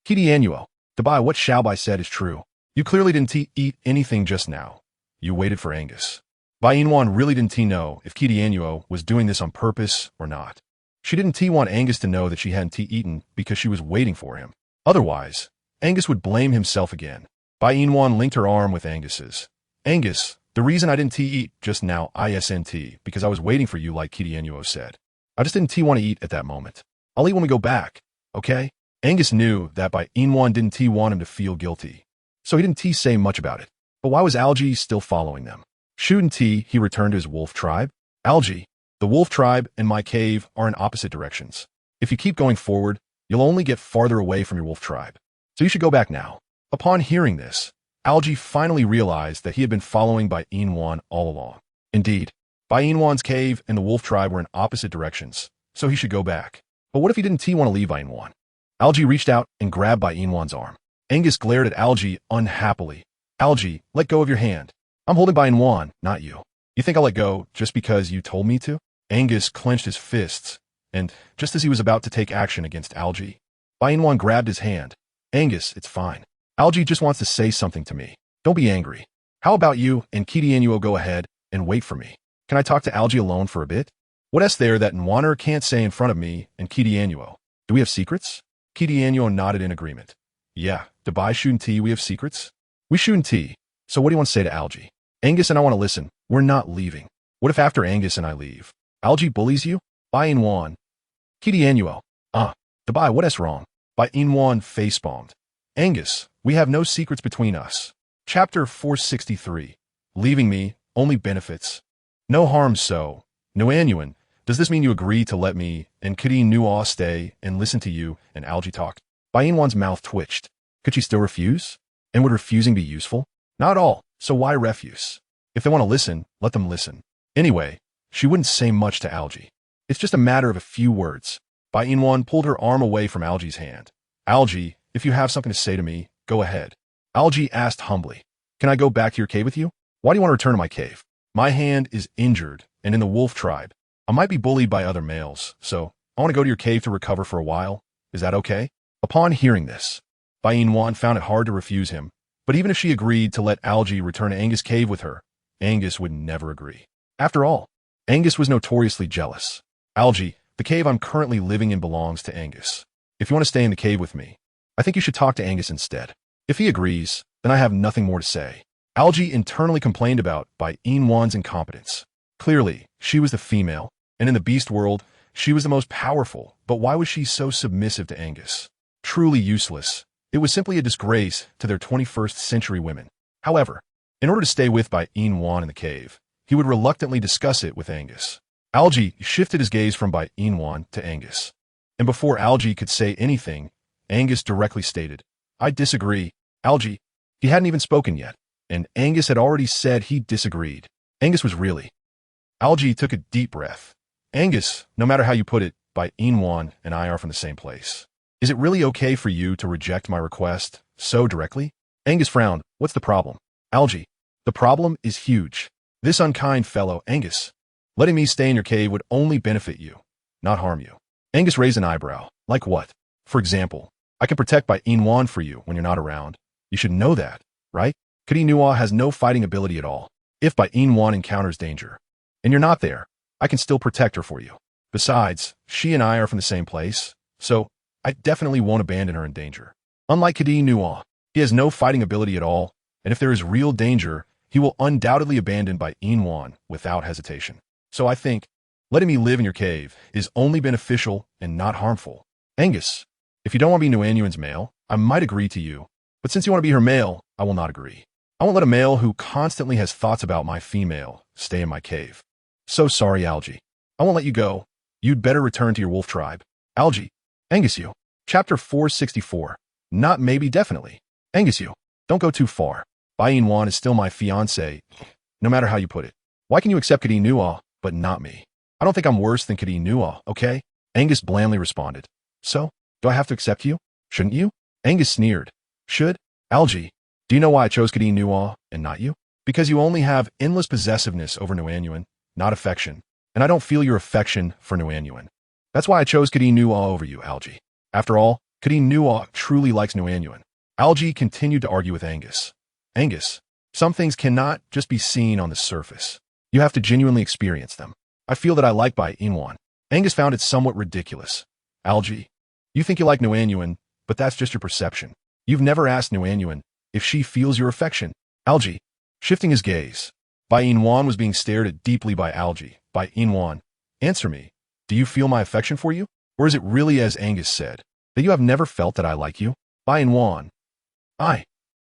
Kidianua, Dabai, what Bai said is true. You clearly didn't eat anything just now. You waited for Angus. Bai Yina really didn't know if Kidianua was doing this on purpose or not. She didn't want Angus to know that she hadn't eaten because she was waiting for him. Otherwise, Angus would blame himself again. Bai Yina linked her arm with Angus's. Angus, the reason I didn't eat just now isn't because I was waiting for you like Kidianua said. I just didn't want to eat at that moment. I'll eat when we go back, okay? Angus knew that Bai Yina didn't want him to feel guilty, so he didn't say much about it. But why was Algae still following them? Shouldn't he returned to his wolf tribe? Algae, the wolf tribe and my cave are in opposite directions. If you keep going forward, you'll only get farther away from your wolf tribe. So you should go back now. Upon hearing this, Algae finally realized that he had been following Bai Yina all along. Indeed, Bai Yina's cave and the wolf tribe were in opposite directions, so he should go back. But what if he didn't want to leave Bai Yina? Algae reached out and grabbed Bai Yina's arm. Angus glared at Algae unhappily. Algae, let go of your hand. I'm holding Bai Yina, not you. You think I'll let go just because you told me to? Angus clenched his fists, and just as he was about to take action against Algae, Bai Yina grabbed his hand. Angus, it's fine. Algae just wants to say something to me. Don't be angry. How about you and Kidianua go ahead and wait for me? Can I talk to Algae alone for a bit? What is there that Nwaner can't say in front of me and Kidianua? Do we have secrets? Kidianua nodded in agreement. Yeah, Dabai shouldn't we have secrets? We shouldn't. So what do you want to say to Algae? Angus and I want to listen. We're not leaving. What if after Angus and I leave, Algae bullies you? Bai Yina. KingAngus. The Bai, what is wrong? Bai Yina facepalmed. Angus, we have no secrets between us. Chapter 463. Leaving me, only benefits. No harm so. Nuanuan, does this mean you agree to let me and KingAngus stay and listen to you and Algae talk? Bai Yina's mouth twitched. Could she still refuse? And would refusing be useful? Not at all, so why refuse? If they want to listen, let them listen. Anyway, she wouldn't say much to Algae. It's just a matter of a few words. Bai Yina pulled her arm away from Algae's hand. Algae, if you have something to say to me, go ahead. Algae asked humbly. Can I go back to your cave with you? Why do you want to return to my cave? My hand is injured, and in the wolf tribe, I might be bullied by other males, so I want to go to your cave to recover for a while. Is that okay? Upon hearing this, Bai Yina found it hard to refuse him, but even if she agreed to let Algae return to Angus' cave with her, Angus would never agree. After all, Angus was notoriously jealous. Algae, the cave I'm currently living in belongs to Angus. If you want to stay in the cave with me, I think you should talk to Angus instead. If he agrees, then I have nothing more to say. Algae internally complained about Bai Yina's incompetence. Clearly, she was the female, and in the beast world, she was the most powerful, but why was she so submissive to Angus? Truly useless. It was simply a disgrace to their 21st century women. However, in order to stay with Bai Yina in the cave, he would reluctantly discuss it with Angus. Algae shifted his gaze from Bai Yina to Angus. And before Algae could say anything, Angus directly stated, I disagree. Algae, he hadn't even spoken yet, and Angus had already said he disagreed. Angus was really. Algae took a deep breath. Angus, no matter how you put it, Bai Yina and I are from the same place. Is it really okay for you to reject my request so directly? Angus frowned. What's the problem? Algae, the problem is huge. This unkind fellow, Angus, letting me stay in your cave would only benefit you, not harm you. Angus raised an eyebrow. Like what? For example, I can protect Bai Yina for you when you're not around. You should know that, right? KingAngus has no fighting ability at all. If Bai Yina encounters danger, and you're not there, I can still protect her for you. Besides, she and I are from the same place, so I definitely won't abandon her in danger. Unlike KingAngus, he has no fighting ability at all, and if there is real danger, he will undoubtedly abandon Bai Yina without hesitation. So I think, letting me live in your cave is only beneficial and not harmful. Angus, if you don't want to be Nuanuan's male, I might agree to you, but since you want to be her male, I will not agree. I won't let a male who constantly has thoughts about my female stay in my cave. So sorry, Algae. I won't let you go. You'd better return to your wolf tribe. Algae. Angus you. Chapter 464. Not maybe, definitely. Angus you. Don't go too far. Bai Yina is still my fiancé, no matter how you put it. Why can you accept KingAngus, but not me? I don't think I'm worse than KingAngus, okay? Angus blandly responded. So, do I have to accept you? Shouldn't you? Angus sneered. Should? Algae, do you know why I chose KingAngus and not you? Because you only have endless possessiveness over Nuanuan, not affection. And I don't feel your affection for Nuanuan. That's why I chose KingAngus over you, Algae. After all, KingAngus truly likes Nuanuan. Algae continued to argue with Angus. Angus, some things cannot just be seen on the surface. You have to genuinely experience them. I feel that I like Bai Yina. Angus found it somewhat ridiculous. Algae, you think you like Nuanuan, but that's just your perception. You've never asked Nuanuan if she feels your affection. Algae, shifting his gaze. Bai Yina was being stared at deeply by Algae. Bai Yina, answer me. Do you feel my affection for you? Or is it really as Angus said, that you have never felt that I like you? Bai Yina,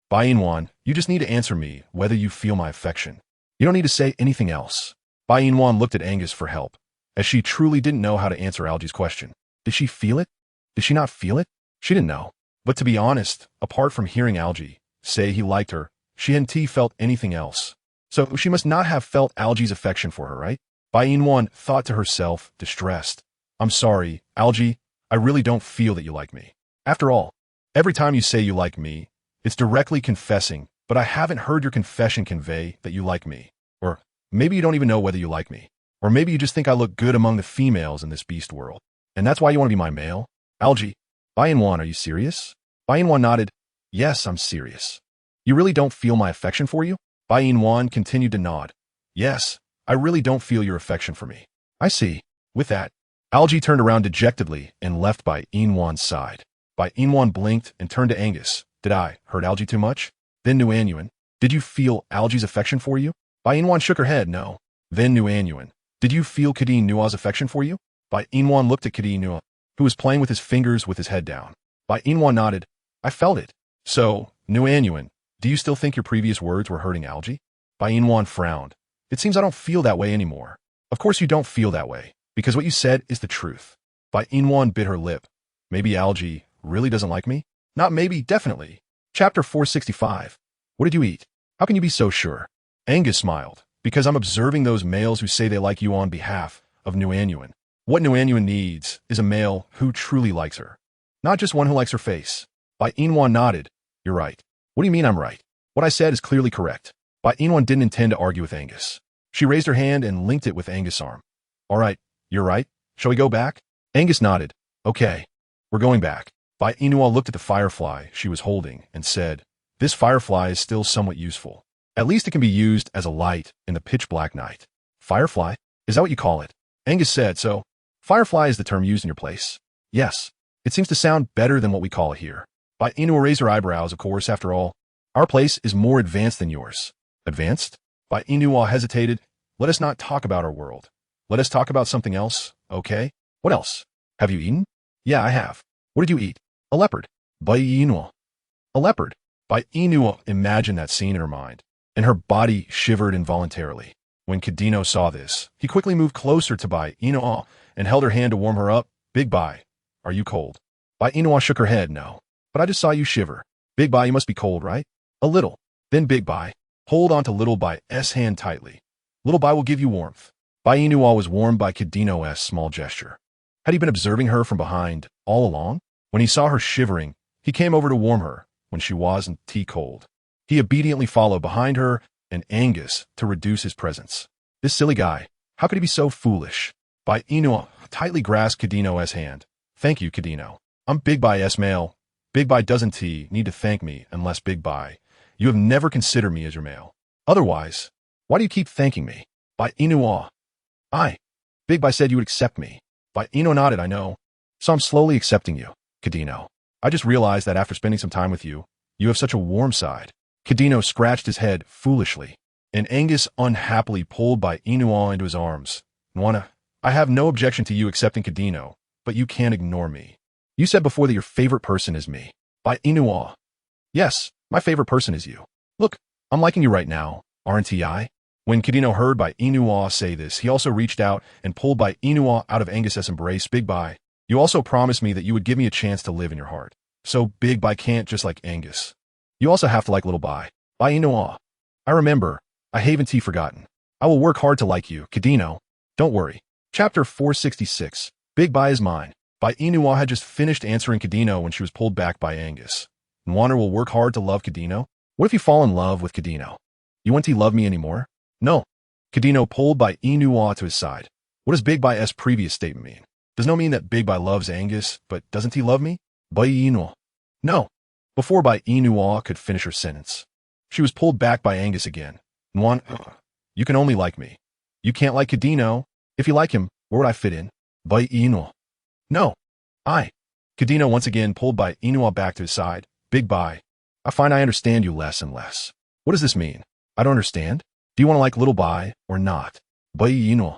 Bai Yina, you just need to answer me whether you feel my affection. You don't need to say anything else. Bai Yina looked at Angus for help, as she truly didn't know how to answer Algae's question. Did she feel it? Did she not feel it? She didn't know. But to be honest, apart from hearing Algae say he liked her, she hadn't felt anything else. So she must not have felt Algae's affection for her, right? Bai Yina thought to herself, distressed. I'm sorry, Algae, I really don't feel that you like me. After all, every time you say you like me, it's directly confessing, but I haven't heard your confession convey that you like me. Or maybe you don't even know whether you like me. Or maybe you just think I look good among the females in this beast world. And that's why you want to be my male? Algae, Bai Yina, are you serious? Bai Yina nodded. Yes, I'm serious. You really don't feel my affection for you? Bai Yina continued to nod. Yes, I really don't feel your affection for me. I see. With that, Algae turned around dejectedly and left Bai Yina's side. Bai Yina blinked and turned to Angus. Did I hurt Algae too much? Then Nuanuan, did you feel Algae's affection for you? Bai Yina shook her head. No. Then Nuanyuan. Did you feel Kadin Nua's affection for you? Bai Yina looked at Kadin Nua, who was playing with his fingers with his head down. Bai Yina nodded. I felt it. So, Nuanyuan, do you still think your previous words were hurting Algie? Bai Yina frowned. It seems I don't feel that way anymore. Of course you don't feel that way, because what you said is the truth. Bai Yina bit her lip. Maybe Algie really doesn't like me? Not maybe, definitely. Chapter 465. What did you eat? How can you be so sure? Angus smiled. Because I'm observing those males who say they like you on behalf of Nuanyuan. What Nuanyuan needs is a male who truly likes her. Not just one who likes her face. Bai Yina nodded. You're right. What do you mean I'm right? What I said is clearly correct. Bai Yina didn't intend to argue with Angus. She raised her hand and linked it with Angus' arm. All right, you're right. Shall we go back? Angus nodded. Okay, we're going back. Bai Yina looked at the firefly she was holding and said, this firefly is still somewhat useful. At least it can be used as a light in the pitch-black night. Firefly? Is that what you call it? Angus said, so, firefly is the term used in your place. Yes. It seems to sound better than what we call it here. Bai Yina raised her eyebrows, of course, after all. Our place is more advanced than yours. Advanced? Bai Yina hesitated. Let us not talk about our world. Let us talk about something else, okay? What else? Have you eaten? Yeah, I have. What did you eat? A leopard. Bai Yina. A leopard. Bai Yina imagined that scene in her mind, and her body shivered involuntarily. When Kadino saw this, he quickly moved closer to Bai Yina and held her hand to warm her up. Big Bai, are you cold? Bai Yina shook her head. No. But I just saw you shiver. Big Bai, you must be cold, right? A little. Then Big Bai, hold on to Little Bai's hand tightly. Little Bai will give you warmth. Bai Yina was warmed by Kadino's small gesture. Had he been observing her from behind all along? When he saw her shivering, he came over to warm her when she wasn't cold. He obediently followed behind her and Angus to reduce his presence. This silly guy, how could he be so foolish? Bai Yina tightly grasped Kadino's hand. Thank you, Kadino. I'm Big Bai's male. Big Bai doesn't need to thank me unless Big Bai, you have never considered me as your male. Otherwise, why do you keep thanking me? Bai Yina. Big Bai said you would accept me. Bai Yina nodded, I know. So I'm slowly accepting you, Kadino. I just realized that after spending some time with you, you have such a warm side. Kadino scratched his head foolishly, and Angus unhappily pulled Bai Yina into his arms. Nuana, I have no objection to you accepting Kadino, but you can't ignore me. You said before that your favorite person is me. Bai Yina. Yes, my favorite person is you. Look, I'm liking you right now, aren't I? When Kadino heard Bai Yina say this, he also reached out and pulled Bai Yina out of Angus's embrace. Big Bai, you also promised me that you would give me a chance to live in your heart. So Big Bai can't just like Angus. You also have to like Little Bai. Bai Yina. I remember. I haven't forgotten. I will work hard to like you, Kadino. Don't worry. Chapter 466. Big Bai is mine. Bai Yina had just finished answering Kadino when she was pulled back by Angus. Nuana will work hard to love Kadino? What if you fall in love with Kadino? You won't love me anymore? No. Kadino pulled Bai Yina to his side. What does Big Bai's previous statement mean? Does no mean that Big Bai loves Angus, but doesn't he love me? Bai Yina. No. Before Bai Yina could finish her sentence, she was pulled back by Angus again. Nuana, you can only like me. You can't like Kadino. If you like him, where would I fit in? Bai Yina. No. Kadino once again pulled Bai Yina back to his side. Big Bai, I find I understand you less and less. What does this mean? I don't understand. Do you want to like Little Bai or not? Bai Yina.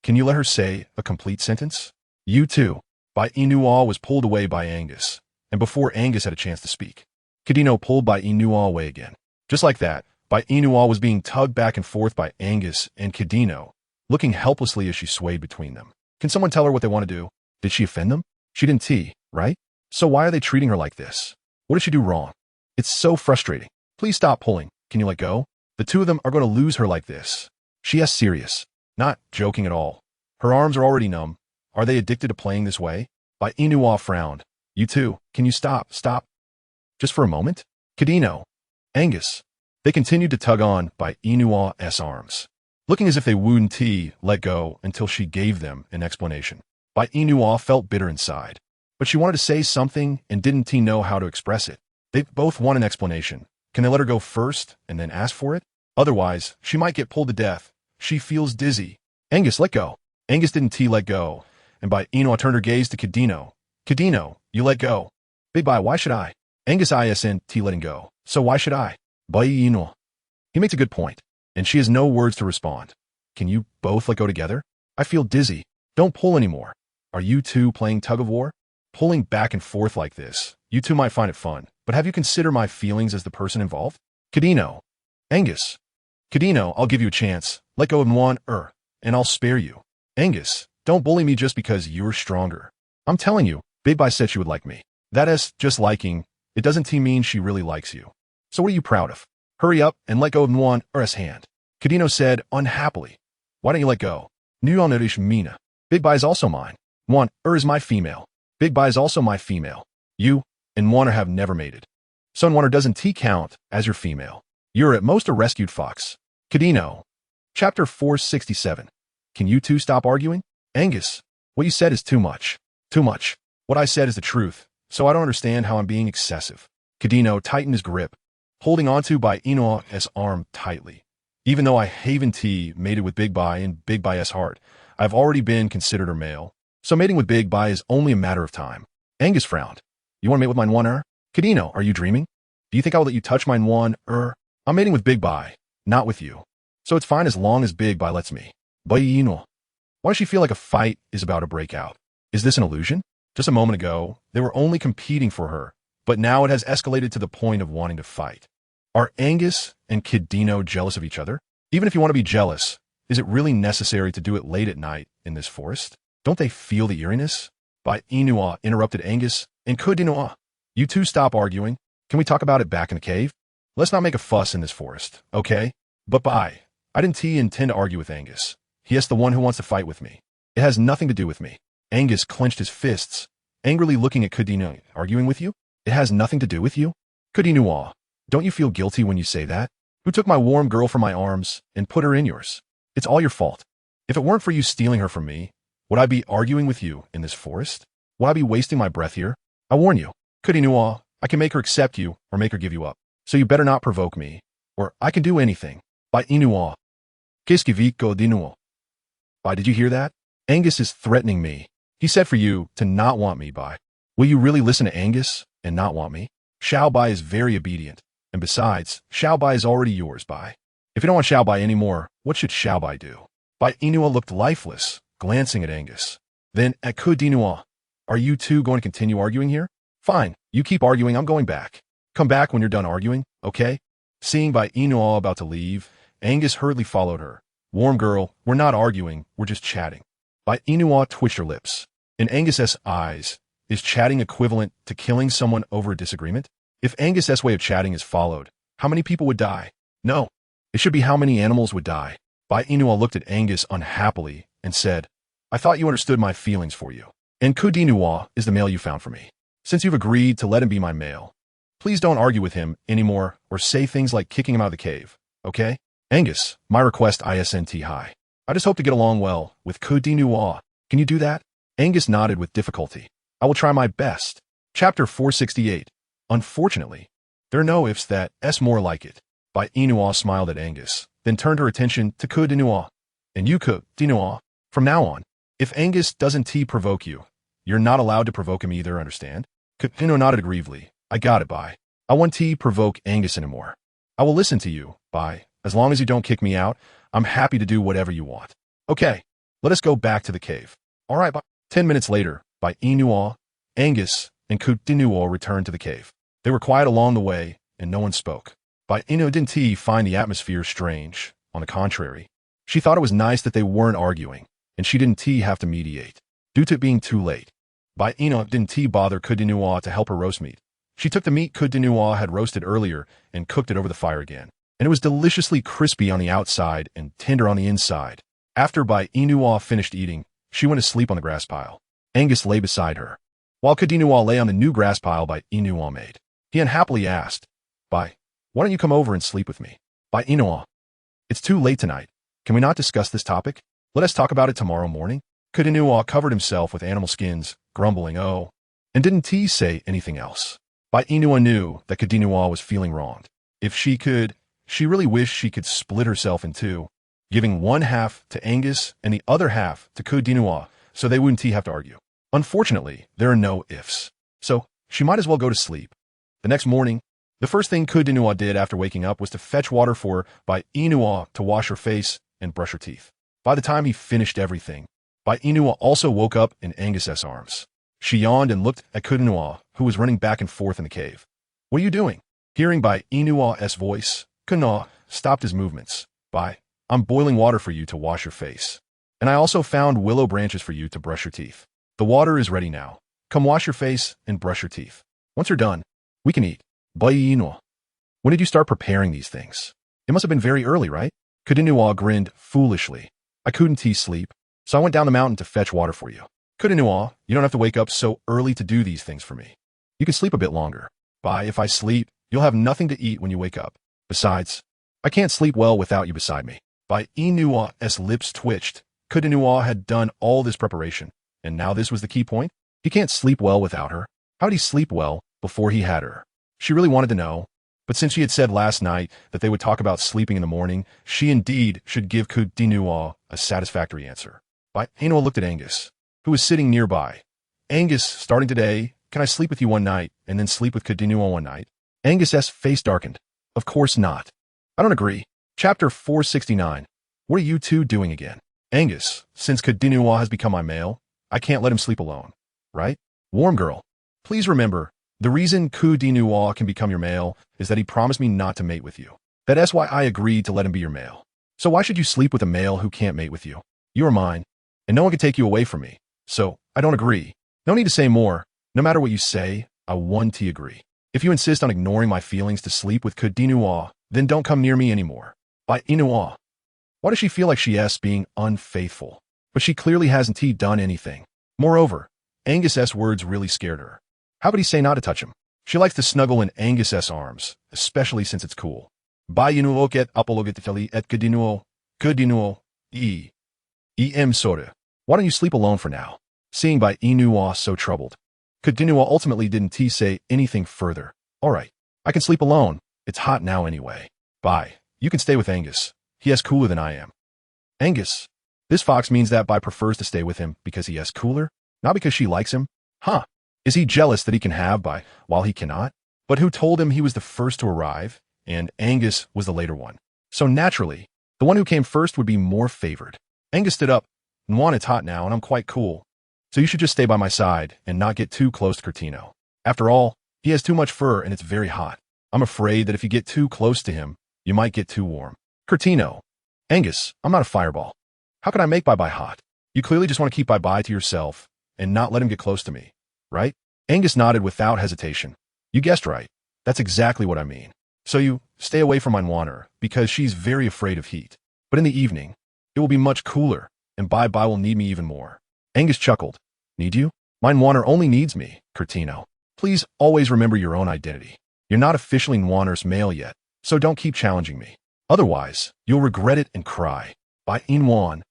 Can you let her say a complete sentence? You too. Bai Yina was pulled away by Angus, and before Angus had a chance to speak, Kadino pulled Bai Yina away again. Just like that, Bai Yina was being tugged back and forth by Angus and Kadino, looking helplessly as she swayed between them. Can someone tell her what they want to do? Did she offend them? She didn't right? So why are they treating her like this? What did she do wrong? It's so frustrating. Please stop pulling. Can you let go? The two of them are going to lose her like this. She is serious. Not joking at all. Her arms are already numb. Are they addicted to playing this way? Bai Yina frowned. You two, can you stop? Just for a moment? Kadino. Angus. They continued to tug on Bai Yina's arms, looking as if they wouldn't let go until she gave them an explanation. Bai Yina felt bitter inside, but she wanted to say something and didn't know how to express it. They both want an explanation. Can they let her go first and then ask for it? Otherwise, she might get pulled to death. She feels dizzy. Angus, let go. Angus didn't let go, and Bai Yina turned her gaze to Kadino. Kadino, you let go. Big Bai, why should I? Angus isn't letting go, so why should I? Bai Yina. He makes a good point, and she has no words to respond. Can you both let go together? I feel dizzy. Don't pull anymore. Are you two playing tug-of-war? Pulling back and forth like this. You two might find it fun, but have you considered my feelings as the person involved? Kadino. Angus. Kadino, I'll give you a chance. Let go of one, and I'll spare you. Angus, don't bully me just because you're stronger. I'm telling you, Big Bai said she would like me. That is just liking. It doesn't mean she really likes you. So what are you proud of? Hurry up and let go of one Ur's hand. Kadino said unhappily. Why don't you let go? Nuanurish Mina. Big Bai is also mine. One is my female. Big Bai is also my female. You and Waner have never mated. So Waner doesn't count as your female. You're at most a rescued fox. Kadino. Chapter 467. Can you two stop arguing? Angus, what you said is too much. Too much. What I said is the truth, so I don't understand how I'm being excessive. Kadino tightened his grip, holding onto Bai Yina's arm tightly. Even though I haven't mated with Big Bai in Big Bai's heart, I've already been considered her male, so mating with Big Bai is only a matter of time. Angus frowned. You want to mate with mine one Kadino, are you dreaming? Do you think I will let you touch mine one I'm mating with Big Bai, not with you. So it's fine as long as Big Bai lets me. Bai Yina. Why does she feel like a fight is about to break out? Is this an illusion? Just a moment ago, they were only competing for her, but now it has escalated to the point of wanting to fight. Are Angus and Kadino jealous of each other? Even if you want to be jealous, is it really necessary to do it late at night in this forest? Don't they feel the eeriness? Bai Yina interrupted Angus and Kadino. You two stop arguing. Can we talk about it back in the cave? Let's not make a fuss in this forest, okay? But Bai, I didn't intend to argue with Angus. He is the one who wants to fight with me. It has nothing to do with me. Angus clenched his fists, angrily looking at Kadino. Arguing with you? It has nothing to do with you? Kadino, don't you feel guilty when you say that? Who took my warm girl from my arms and put her in yours? It's all your fault. If it weren't for you stealing her from me, would I be arguing with you in this forest? Would I be wasting my breath here? I warn you, Kadino, I can make her accept you or make her give you up. So you better not provoke me, or I can do anything. Bai Yina. Kiskiviko Dinuo. Bai, did you hear that? Angus is threatening me. He said for you to not want me, Bai. Will you really listen to Angus and not want me? Xiao Bai is very obedient. And besides, Xiao Bai is already yours, Bai. If you don't want Xiao Bai anymore, what should Xiao Bai do? Bai Yina looked lifeless, glancing at Angus. Then at Kadino. Are you two going to continue arguing here? Fine, you keep arguing, I'm going back. Come back when you're done arguing, okay? Seeing Bai Yina about to leave, Angus hurriedly followed her. Warm girl, we're not arguing, we're just chatting. Bai Yina twitched her lips. In Angus's eyes, is chatting equivalent to killing someone over a disagreement? If Angus's way of chatting is followed, how many people would die? No, it should be how many animals would die. Bai Yina looked at Angus unhappily and said, I thought you understood my feelings for you. And Kadino is the male you found for me. Since you've agreed to let him be my male, please don't argue with him anymore or say things like kicking him out of the cave, okay? Angus, my request isn't high. I just hope to get along well with Kadino. Can you do that? Angus nodded with difficulty. I will try my best. Chapter 468. Unfortunately, there are no ifs that s more like it. Bai Yina smiled at Angus, then turned her attention to Kadino. And you Kadino, from now on, if Angus doesn't provoke you, you're not allowed to provoke him either, understand? Kadino nodded aggrievedly. I got it, Bai. I won't provoke Angus anymore. I will listen to you, Bai. As long as you don't kick me out, I'm happy to do whatever you want. Okay, let us go back to the cave. All right, Bai. 10 minutes later, Bai Yina, Angus, and Kadino returned to the cave. They were quiet along the way, and no one spoke. Bai Yina didn't find the atmosphere strange. On the contrary, she thought it was nice that they weren't arguing, and she didn't have to mediate. Due to it being too late, Bai Yina didn't bother Kadino to help her roast meat. She took the meat Kadino had roasted earlier and cooked it over the fire again, and it was deliciously crispy on the outside and tender on the inside. After Bai Yina finished eating, she went to sleep on the grass pile. Angus lay beside her, while Kadino lay on the new grass pile Bai Yina made. He unhappily asked, Bai, why don't you come over and sleep with me? Bai Yina, it's too late tonight. Can we not discuss this topic? Let us talk about it tomorrow morning. Kadino covered himself with animal skins, grumbling, oh, and didn't say anything else. Bai Yina knew that Kadino was feeling wronged. If she could, she really wished she could split herself in two, giving one half to Angus and the other half to Kadino, so they wouldn't have to argue. Unfortunately, there are no ifs, so she might as well go to sleep. The next morning, the first thing Kadino did after waking up was to fetch water for Bai Yina to wash her face and brush her teeth. By the time he finished everything, Bai Yina also woke up in Angus's arms. She yawned and looked at KingAngus, who was running back and forth in the cave. What are you doing? Hearing Bai Yina's voice, KingAngus stopped his movements. Bai, I'm boiling water for you to wash your face. And I also found willow branches for you to brush your teeth. The water is ready now. Come wash your face and brush your teeth. Once you're done, we can eat. Bai Yina. When did you start preparing these things? It must have been very early, right? KingAngus grinned foolishly. I couldn't sleep, so I went down the mountain to fetch water for you. KingAngus, you don't have to wake up so early to do these things for me. You can sleep a bit longer. Bai, if I sleep, you'll have nothing to eat when you wake up. Besides, I can't sleep well without you beside me. Bai Yina's lips twitched. KingAngus had done all this preparation, and now this was the key point? He can't sleep well without her. How did he sleep well before he had her? She really wanted to know, but since she had said last night that they would talk about sleeping in the morning, she indeed should give KingAngus a satisfactory answer. Bai Yina looked at Angus, who was sitting nearby. Angus, starting today, can I sleep with you one night and then sleep with KingAngus one night? Angus's face darkened. Of course not. I don't agree. Chapter 469. What are you two doing again? Angus, since KingAngus has become my male, I can't let him sleep alone. Right? Warm girl. Please remember, the reason KingAngus can become your male is that he promised me not to mate with you. That's why I agreed to let him be your male. So why should you sleep with a male who can't mate with you? You are mine, and no one can take you away from me. So, I don't agree. No need to say more. No matter what you say, I want to agree. If you insist on ignoring my feelings to sleep with KingAngus, then don't come near me anymore. Bai Yina. Why does she feel like she is being unfaithful? But she clearly hasn't done anything. Moreover, Angus's words really scared her. How could he say not to touch him? She likes to snuggle in Angus's arms, especially since it's cool. Bai Yina look at apologetically at KingAngus, em soda. Why don't you sleep alone for now? Seeing Bai Yina so troubled, KingAngus ultimately didn't say anything further. All right, I can sleep alone. It's hot now anyway. Bai, you can stay with Angus. He is cooler than I am. Angus. This fox means that Bai prefers to stay with him because he is cooler, not because she likes him. Huh. Is he jealous that he can have Bai while he cannot? But who told him he was the first to arrive, and Angus was the later one? So naturally, the one who came first would be more favored. Angus stood up. Nwan, it's hot now, and I'm quite cool. So you should just stay by my side and not get too close to Curtino. After all, he has too much fur and it's very hot. I'm afraid that if you get too close to him, you might get too warm. Curtino. Angus, I'm not a fireball. How can I make Bai hot? You clearly just want to keep Bai to yourself and not let him get close to me, right? Angus nodded without hesitation. You guessed right. That's exactly what I mean. So you stay away from Nwaner because she's very afraid of heat. But in the evening, it will be much cooler and Bai will need me even more. Angus chuckled. Need you? My Nwaner only needs me, Curtino. Please always remember your own identity. You're not officially Nwaner's male yet, so don't keep challenging me. Otherwise, you'll regret it and cry. Bai Yina.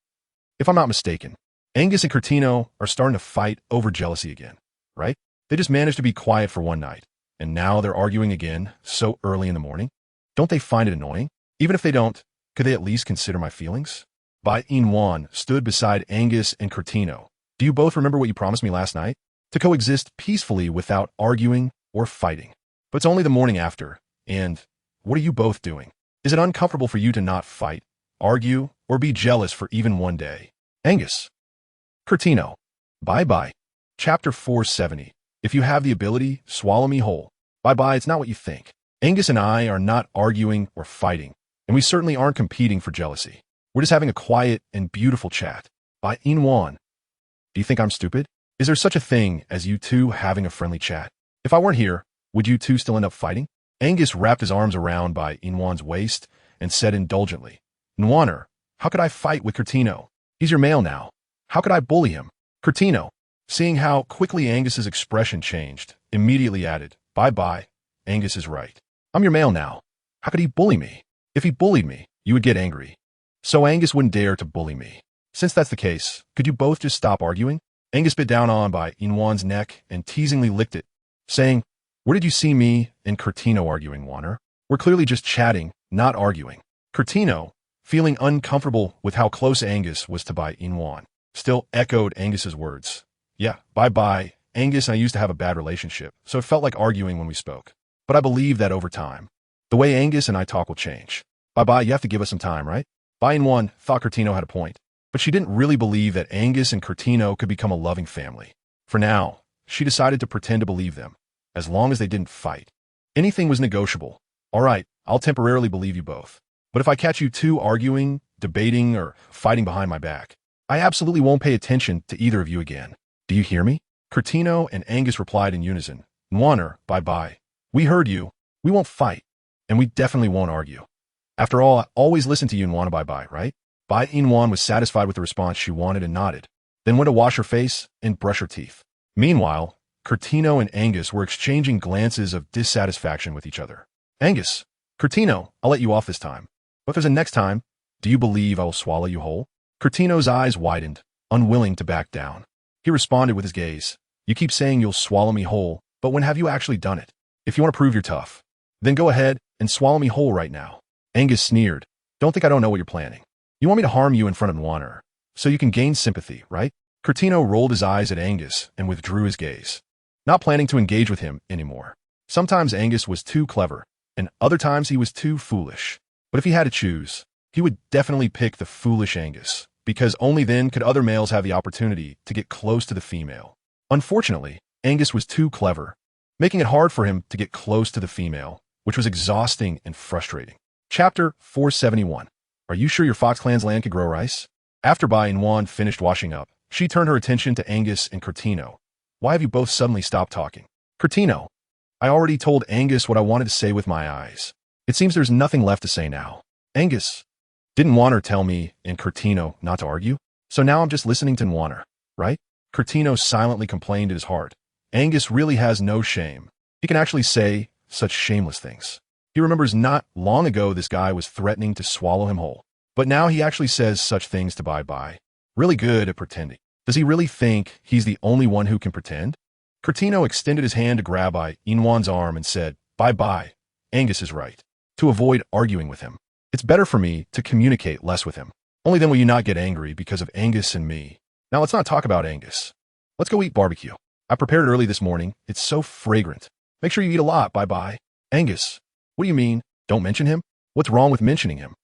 If I'm not mistaken, Angus and Curtino are starting to fight over jealousy again, right? They just managed to be quiet for one night, and now they're arguing again so early in the morning. Don't they find it annoying? Even if they don't, could they at least consider my feelings? Bai Yina stood beside Angus and Curtino. Do you both remember what you promised me last night? To coexist peacefully without arguing or fighting. But it's only the morning after, and what are you both doing? Is it uncomfortable for you to not fight, argue, or be jealous for even one day? Angus. Curtino. Bye. Chapter 470. If you have the ability, swallow me whole. Bye, it's not what you think. Angus and I are not arguing or fighting, and we certainly aren't competing for jealousy. We're just having a quiet and beautiful chat. Bai Yina. Do you think I'm stupid? Is there such a thing as you two having a friendly chat? If I weren't here, would you two still end up fighting? Angus wrapped his arms around Bai Yina's waist and said indulgently, Nwaner, how could I fight with Curtino? He's your male now. How could I bully him? Curtino, seeing how quickly Angus's expression changed, immediately added, Bye. Angus is right. I'm your male now. How could he bully me? If he bullied me, you would get angry. So Angus wouldn't dare to bully me. Since that's the case, could you both just stop arguing? Angus bit down on Bai Yina's neck and teasingly licked it, saying, Where did you see me and Curtino arguing, Nwaner? We're clearly just chatting, not arguing. Curtino, feeling uncomfortable with how close Angus was to Bai Yina, still echoed Angus's words. Yeah, bye. Angus and I used to have a bad relationship, so it felt like arguing when we spoke. But I believe that over time, the way Angus and I talk will change. Bye, you have to give us some time, right? Bai Yina thought Curtino had a point. But she didn't really believe that Angus and Curtino could become a loving family. For now, she decided to pretend to believe them, as long as they didn't fight. Anything was negotiable. All right, I'll temporarily believe you both. But if I catch you two arguing, debating, or fighting behind my back, I absolutely won't pay attention to either of you again. Do you hear me? Curtino and Angus replied in unison. Nwaner, bye-bye. We heard you. We won't fight. And we definitely won't argue. After all, I always listen to you, Nwana, bye-bye, right? Bai Yina was satisfied with the response she wanted and nodded, then went to wash her face and brush her teeth. Meanwhile, Curtino and Angus were exchanging glances of dissatisfaction with each other. Angus, Curtino, I'll let you off this time. But if there's a next time, do you believe I will swallow you whole? Curtino's eyes widened, unwilling to back down. He responded with his gaze. You keep saying you'll swallow me whole, but when have you actually done it? If you want to prove you're tough, then go ahead and swallow me whole right now. Angus sneered. Don't think I don't know what you're planning. You want me to harm you in front of Nwaner, so you can gain sympathy, right? Curtino rolled his eyes at Angus and withdrew his gaze, not planning to engage with him anymore. Sometimes Angus was too clever, and other times he was too foolish. But if he had to choose, he would definitely pick the foolish Angus, because only then could other males have the opportunity to get close to the female. Unfortunately, Angus was too clever, making it hard for him to get close to the female, which was exhausting and frustrating. Chapter 471. Are you sure your Fox Clan's land could grow rice? After Bai Yina finished washing up, she turned her attention to Angus and Curtino. Why have you both suddenly stopped talking? Curtino, I already told Angus what I wanted to say with my eyes. It seems there's nothing left to say now. Angus, didn't Nwaner tell me and Curtino not to argue? So now I'm just listening to Nwaner, right? Curtino silently complained in his heart. Angus really has no shame. He can actually say such shameless things. He remembers not long ago this guy was threatening to swallow him whole. But now he actually says such things to Bai. Really good at pretending. Does he really think he's the only one who can pretend? Curtino extended his hand to grab Bai Yina's arm and said, Bye. Angus is right. To avoid arguing with him. It's better for me to communicate less with him. Only then will you not get angry because of Angus and me. Now let's not talk about Angus. Let's go eat barbecue. I prepared it early this morning. It's so fragrant. Make sure you eat a lot, Bye. Angus, what do you mean? Don't mention him? What's wrong with mentioning him?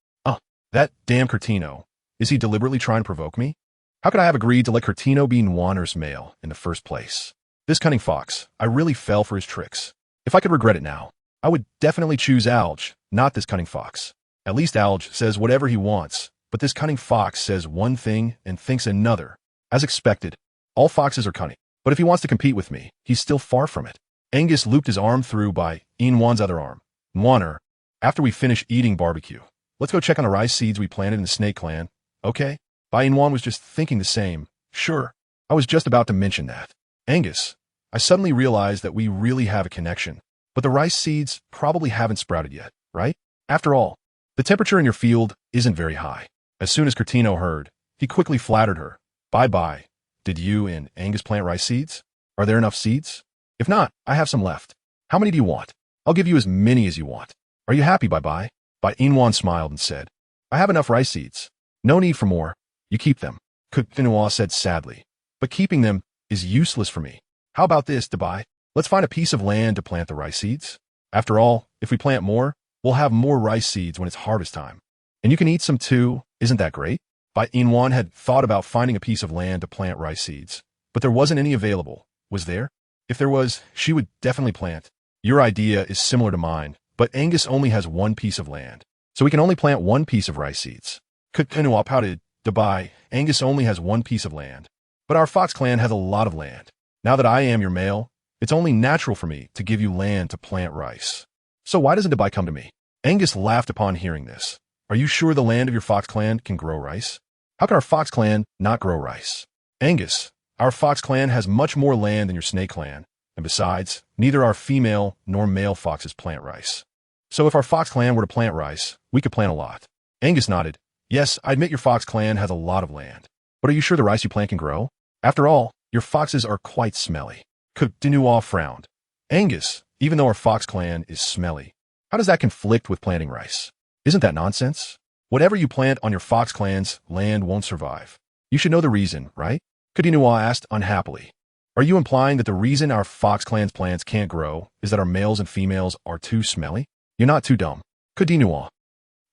That damn Curtino. Is he deliberately trying to provoke me? How could I have agreed to let Curtino be Nwaner's male in the first place? This cunning fox, I really fell for his tricks. If I could regret it now, I would definitely choose Alge, not this cunning fox. At least Alge says whatever he wants, but this cunning fox says one thing and thinks another. As expected, all foxes are cunning, but if he wants to compete with me, he's still far from it. Angus looped his arm through Bai Yina's other arm. Nwaner, after we finish eating barbecue, let's go check on the rice seeds we planted in the Snake Clan, okay? Bai Yina was just thinking the same. Sure, I was just about to mention that. Angus, I suddenly realized that we really have a connection, but the rice seeds probably haven't sprouted yet, right? After all, the temperature in your field isn't very high. As soon as Curtino heard, he quickly flattered her. Bye. Did you and Angus plant rice seeds? Are there enough seeds? If not, I have some left. How many do you want? I'll give you as many as you want. Are you happy, Bai? Bai Yina smiled and said, I have enough rice seeds. No need for more. You keep them. Curtino said sadly. But keeping them is useless for me. How about this, Bai? Let's find a piece of land to plant the rice seeds. After all, if we plant more, we'll have more rice seeds when it's harvest time. And you can eat some too. Isn't that great? Bai Yina had thought about finding a piece of land to plant rice seeds, but there wasn't any available. Was there? If there was, she would definitely plant. Your idea is similar to mine, but Angus only has one piece of land, so we can only plant one piece of rice seeds. Curtino pouted. Bai, Angus only has one piece of land, but our Fox clan has a lot of land. Now that I am your male, it's only natural for me to give you land to plant rice. So why doesn't Bai come to me? Angus laughed upon hearing this. Are you sure the land of your Fox clan can grow rice? How can our Fox clan not grow rice? Angus, our Fox clan has much more land than your Snake clan, and besides, neither our female nor male foxes plant rice. So if our Fox clan were to plant rice, we could plant a lot. Angus nodded. Yes, I admit your Fox clan has a lot of land. But are you sure the rice you plant can grow? After all, your foxes are quite smelly. Curtino frowned. Angus, even though our Fox clan is smelly, how does that conflict with planting rice? Isn't that nonsense? Whatever you plant on your Fox clan's land won't survive. You should know the reason, right? Curtino asked unhappily. Are you implying that the reason our Fox clan's plants can't grow is that our males and females are too smelly? You're not too dumb. Curtino.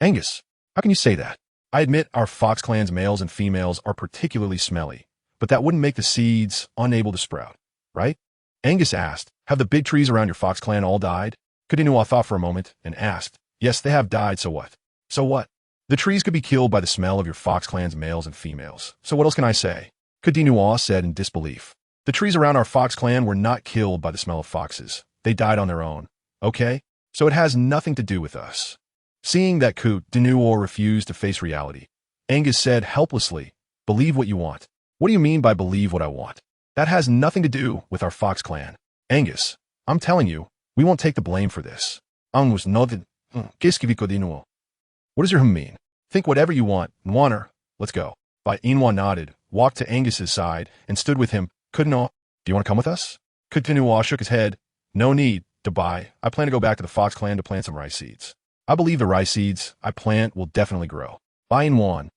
Angus, how can you say that? I admit our fox clan's males and females are particularly smelly, but that wouldn't make the seeds unable to sprout, right? Angus asked, have the big trees around your fox clan all died? Kudinua thought for a moment and asked, yes, they have died, so what? So what? The trees could be killed by the smell of your fox clan's males and females, so what else can I say? Kudinua said in disbelief. The trees around our fox clan were not killed by the smell of foxes. They died on their own, okay? So it has nothing to do with us. Seeing that Kudinua refused to face reality, Angus said helplessly, believe what you want. What do you mean by believe what I want? That has nothing to do with our fox clan. Angus, I'm telling you, we won't take the blame for this. Angus nodded. What does your mean? Think whatever you want. Nwaner, let's go. Bai Yina nodded, walked to Angus's side, and stood with him. Kudinua, do you want to come with us? Kudinua shook his head. No need, Bai. I plan to go back to the fox clan to plant some rice seeds. I believe the rice seeds I plant will definitely grow. Bai Yina.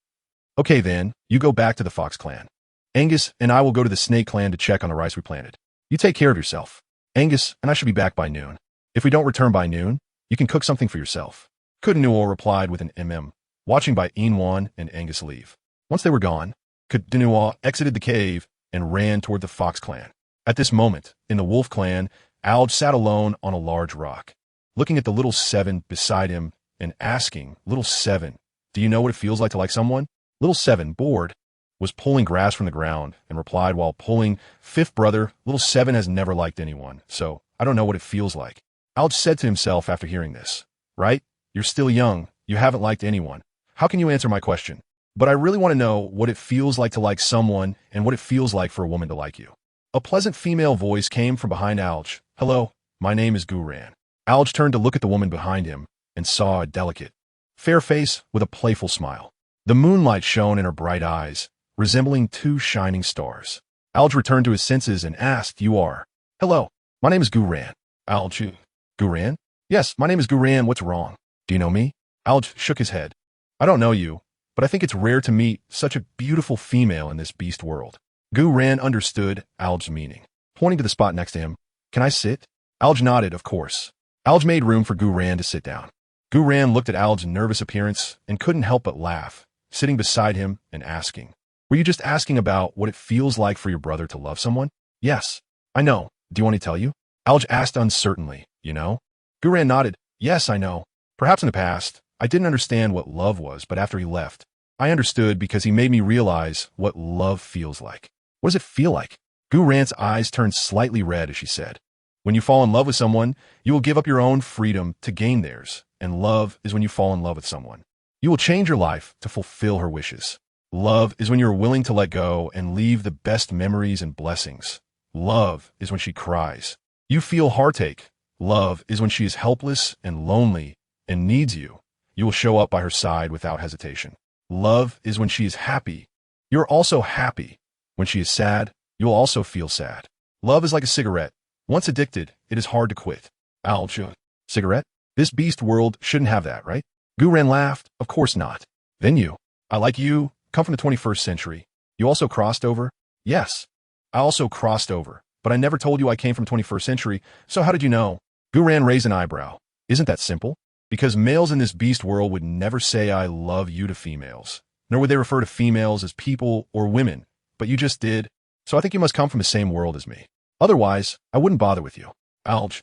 Okay then, you go back to the fox clan. Angus and I will go to the snake clan to check on the rice we planted. You take care of yourself. Angus and I should be back by noon. If we don't return by noon, you can cook something for yourself. Kudinua replied with an watching Bai Yina and Angus leave. Once they were gone, Kudinua exited the cave and ran toward the fox clan. At this moment, in the wolf clan, Alge sat alone on a large rock, looking at the little seven beside him and asking, Little Seven, do you know what it feels like to like someone? Little Seven, bored, was pulling grass from the ground and replied while pulling, Fifth brother, Little Seven has never liked anyone, so I don't know what it feels like. Alge said to himself after hearing this, right? You're still young. You haven't liked anyone. How can you answer my question? But I really want to know what it feels like to like someone and what it feels like for a woman to like you. A pleasant female voice came from behind Alge. Hello, my name is Guran. Alge turned to look at the woman behind him and saw a delicate, fair face with a playful smile. The moonlight shone in her bright eyes, resembling two shining stars. Alge returned to his senses and asked, You are? Hello, my name is Guran. Alge. Guran? Yes, my name is Guran. What's wrong? Do you know me? Alge shook his head. I don't know you, but I think it's rare to meet such a beautiful female in this beast world. Guran understood Alge's meaning. Pointing to the spot next to him, Can I sit? Alge nodded, of course. Alge made room for Guran to sit down. Guran looked at Alge's nervous appearance and couldn't help but laugh, sitting beside him and asking, Were you just asking about what it feels like for your brother to love someone? Yes, I know. Do you want me to tell you? Alge asked uncertainly, You know? Guran nodded. Yes, I know. Perhaps in the past, I didn't understand what love was, but after he left, I understood because he made me realize what love feels like. What does it feel like? Guran's eyes turned slightly red as she said, When you fall in love with someone, you will give up your own freedom to gain theirs, and love is when you fall in love with someone. You will change your life to fulfill her wishes. Love is when you are willing to let go and leave the best memories and blessings. Love is when she cries. You feel heartache. Love is when she is helpless and lonely and needs you. You will show up by her side without hesitation. Love is when she is happy. You're also happy. When she is sad, you will also feel sad. Love is like a cigarette. Once addicted, it is hard to quit. Alge. Cigarette? This beast world shouldn't have that, right? Guran laughed. Of course not. Then you. I like you. Come from the 21st century. You also crossed over? Yes. I also crossed over. But I never told you I came from 21st century, so how did you know? Guran raised an eyebrow. Isn't that simple? Because males in this beast world would never say I love you to females, nor would they refer to females as people or women, but you just did, so I think you must come from the same world as me. Otherwise, I wouldn't bother with you. Alge,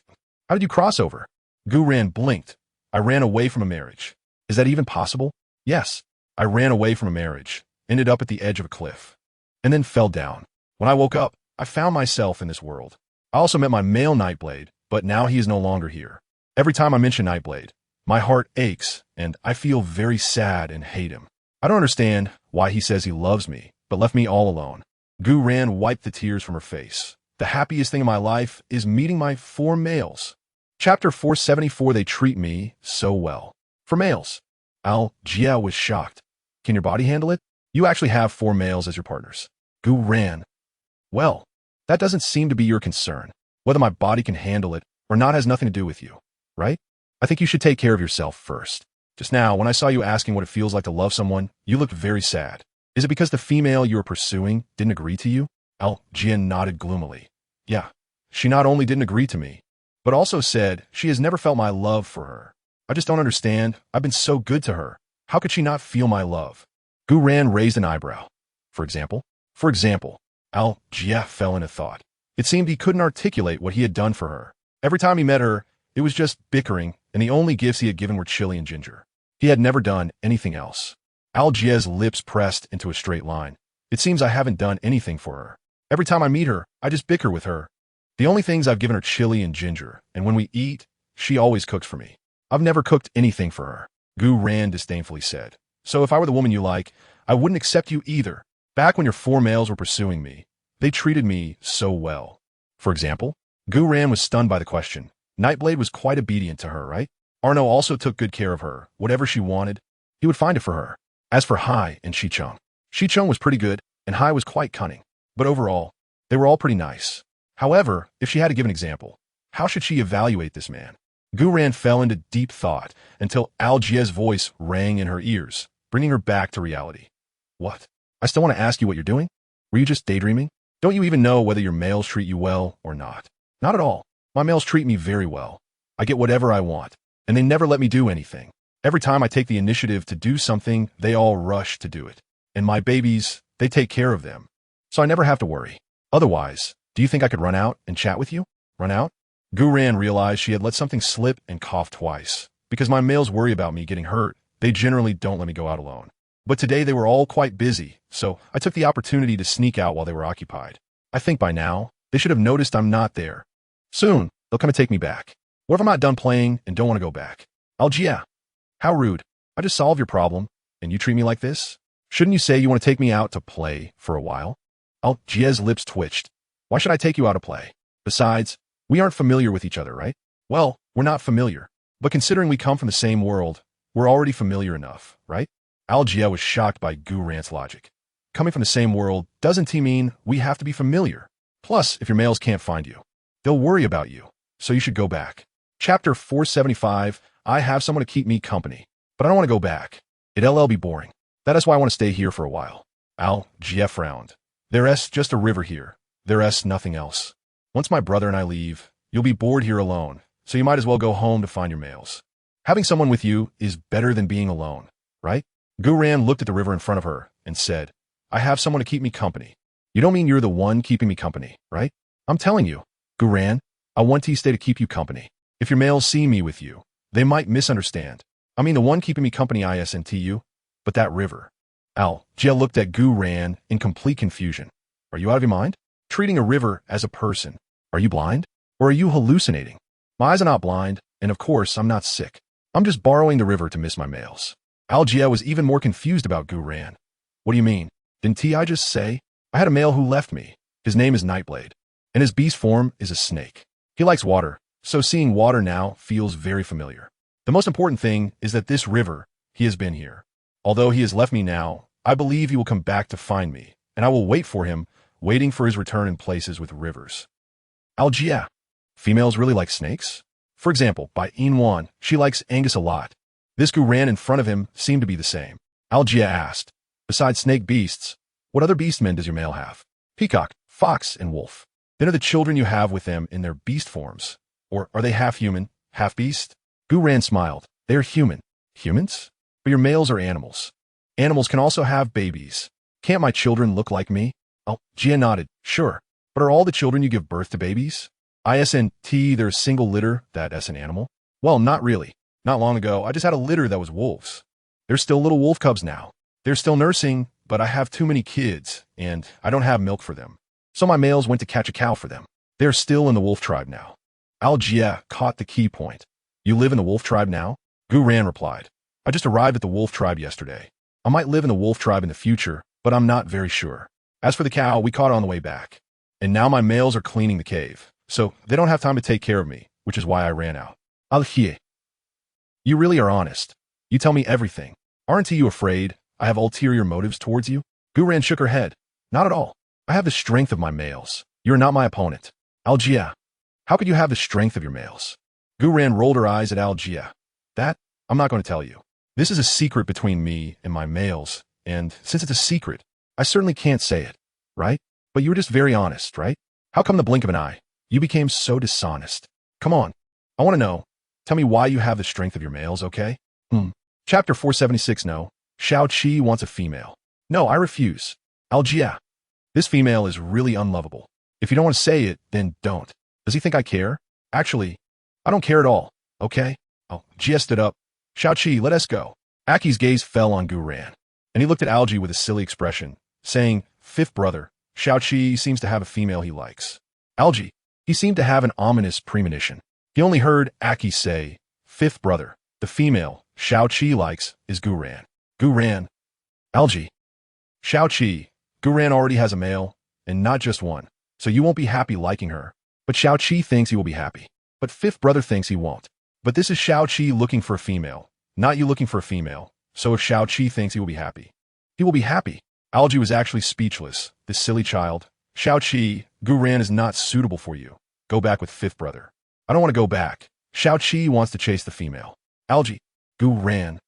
how did you cross over? Guran blinked. I ran away from a marriage. Is that even possible? Yes, I ran away from a marriage, ended up at the edge of a cliff, and then fell down. When I woke up, I found myself in this world. I also met my male Nightblade, but now he is no longer here. Every time I mention Nightblade, my heart aches, and I feel very sad and hate him. I don't understand why he says he loves me, but left me all alone. Guran wiped the tears from her face. The happiest thing in my life is meeting my 4 males. Chapter 474, They treat me so well. For males. Al-Jia was shocked. Can your body handle it? You actually have 4 males as your partners. Guran. Well, that doesn't seem to be your concern. Whether my body can handle it or not has nothing to do with you, right? I think you should take care of yourself first. Just now, when I saw you asking what it feels like to love someone, you looked very sad. Is it because the female you were pursuing didn't agree to you? Al-Jin nodded gloomily. Yeah, she not only didn't agree to me, but also said she has never felt my love for her. I just don't understand. I've been so good to her. How could she not feel my love? Gu Ran raised an eyebrow. For example? For example, Al Jia fell into thought. It seemed he couldn't articulate what he had done for her. Every time he met her, it was just bickering, and the only gifts he had given were chili and ginger. He had never done anything else. Al Jia's lips pressed into a straight line. It seems I haven't done anything for her. Every time I meet her, I just bicker with her. The only things I've given her chili and ginger, and when we eat, she always cooks for me. I've never cooked anything for her, Gu Ran disdainfully said. So if I were the woman you like, I wouldn't accept you either. Back when your 4 males were pursuing me, they treated me so well. For example, Gu Ran was stunned by the question. Nightblade was quite obedient to her, right? Arno also took good care of her. Whatever she wanted, he would find it for her. As for Hai and Shicheng was pretty good, and Hai was quite cunning. But overall, they were all pretty nice. However, if she had to give an example, how should she evaluate this man? Gu Ran fell into deep thought until Al Jia's voice rang in her ears, bringing her back to reality. What? I still want to ask you what you're doing? Were you just daydreaming? Don't you even know whether your males treat you well or not? Not at all. My males treat me very well. I get whatever I want, and they never let me do anything. Every time I take the initiative to do something, they all rush to do it. And my babies, they take care of them. So I never have to worry. Otherwise, do you think I could run out and chat with you? Run out? Gu Ran realized she had let something slip and coughed twice. Because my males worry about me getting hurt, they generally don't let me go out alone. But today they were all quite busy, so I took the opportunity to sneak out while they were occupied. I think by now, they should have noticed I'm not there. Soon, they'll come and take me back. What if I'm not done playing and don't want to go back? Al Jia. How rude. I just solved your problem, and you treat me like this? Shouldn't you say you want to take me out to play for a while? Al Jia's lips twitched. Why should I take you out to play? Besides, we aren't familiar with each other, right? Well, we're not familiar. But considering we come from the same world, we're already familiar enough, right? Al Jia was shocked by Gu Ran's logic. Coming from the same world doesn't mean we have to be familiar. Plus, if your males can't find you, they'll worry about you, so you should go back. Chapter 475, I have someone to keep me company, but I don't want to go back. It'll be boring. That is why I want to stay here for a while. Al Jia frowned. There's just a river here. There's nothing else. Once my brother and I leave, you'll be bored here alone, so you might as well go home to find your males. Having someone with you is better than being alone, right? Gu Ran looked at the river in front of her and said, I have someone to keep me company. You don't mean you're the one keeping me company, right? I'm telling you, Gu Ran, I want to stay to keep you company. If your males see me with you, they might misunderstand. I mean the one keeping me company ISNTU, but that river. Al Jia looked at Gu Ran in complete confusion. Are you out of your mind? Treating a river as a person. Are you blind? Or are you hallucinating? My eyes are not blind, and of course I'm not sick. I'm just borrowing the river to miss my males. Al Jia was even more confused about Gu Ran. What do you mean? Didn't I just say? I had a male who left me. His name is Nightblade, and his beast form is a snake. He likes water, so seeing water now feels very familiar. The most important thing is that this river, he has been here. Although he has left me now, I believe he will come back to find me, and I will wait for him, waiting for his return in places with rivers. Al Jia. Females really like snakes? For example, Bai Yina, she likes Angus a lot. This Gu Ran in front of him seemed to be the same. Al Jia asked, besides snake beasts, what other beastmen does your male have? Peacock, fox, and wolf. Then are the children you have with them in their beast forms? Or are they half human, half beast? Gu Ran smiled. They are human. Humans? But your males are animals. Animals can also have babies. Can't my children look like me? Al Jia nodded. Sure. But are all the children you give birth to babies? ISNT, they're a single litter, that's an animal? Well, not really. Not long ago, I just had a litter that was wolves. They're still little wolf cubs now. They're still nursing, but I have too many kids, and I don't have milk for them. So my males went to catch a cow for them. They're still in the wolf tribe now. Al Jia caught the key point. You live in the wolf tribe now? Gu Ran replied. I just arrived at the wolf tribe yesterday. I might live in the wolf tribe in the future, but I'm not very sure. As for the cow, we caught it on the way back. And now my males are cleaning the cave, so they don't have time to take care of me, which is why I ran out. Al Jia. You really are honest. You tell me everything. Aren't you afraid I have ulterior motives towards you? Gu Ran shook her head. Not at all. I have the strength of my males. You are not my opponent. Al Jia. How could you have the strength of your males? Gu Ran rolled her eyes at Al Jia. That, I'm not going to tell you. This is a secret between me and my males, and since it's a secret, I certainly can't say it, right? But you were just very honest, right? How come the blink of an eye, you became so dishonest? Come on. I want to know. Tell me why you have the strength of your males, okay? Chapter 476 No. Shao-Chi wants a female. No, I refuse. Algia. This female is really unlovable. If you don't want to say it, then don't. Does he think I care? Actually, I don't care at all, okay? Oh, Jia stood up. Shao-Chi, let us go. Aki's gaze fell on Gu Ran, and he looked at Algie with a silly expression, saying, Fifth brother, Shao-Chi seems to have a female he likes. Algie, he seemed to have an ominous premonition. He only heard Aki say, Fifth brother, the female Shao-Chi likes is Gu Ran. Gu Ran. Algie. Shao-Chi, Gu Ran already has a male, and not just one, so you won't be happy liking her. But Shao-Chi thinks he will be happy. But fifth brother thinks he won't. But this is Shao-Chi looking for a female, not you looking for a female. So if Shao-Chi thinks he will be happy, he will be happy. Algie was actually speechless. This silly child. Shao-Chi, Gu Ran is not suitable for you. Go back with fifth brother. I don't want to go back. Shao-Chi wants to chase the female. Algie, Gu Ran.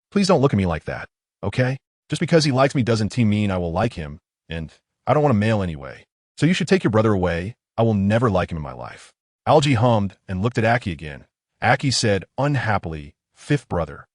Please don't look at me like that, okay? Just because he likes me doesn't mean I will like him, and I don't want a male anyway. So you should take your brother away. I will never like him in my life. Algie hummed and looked at Aki again. Aki said unhappily, Fifth brother.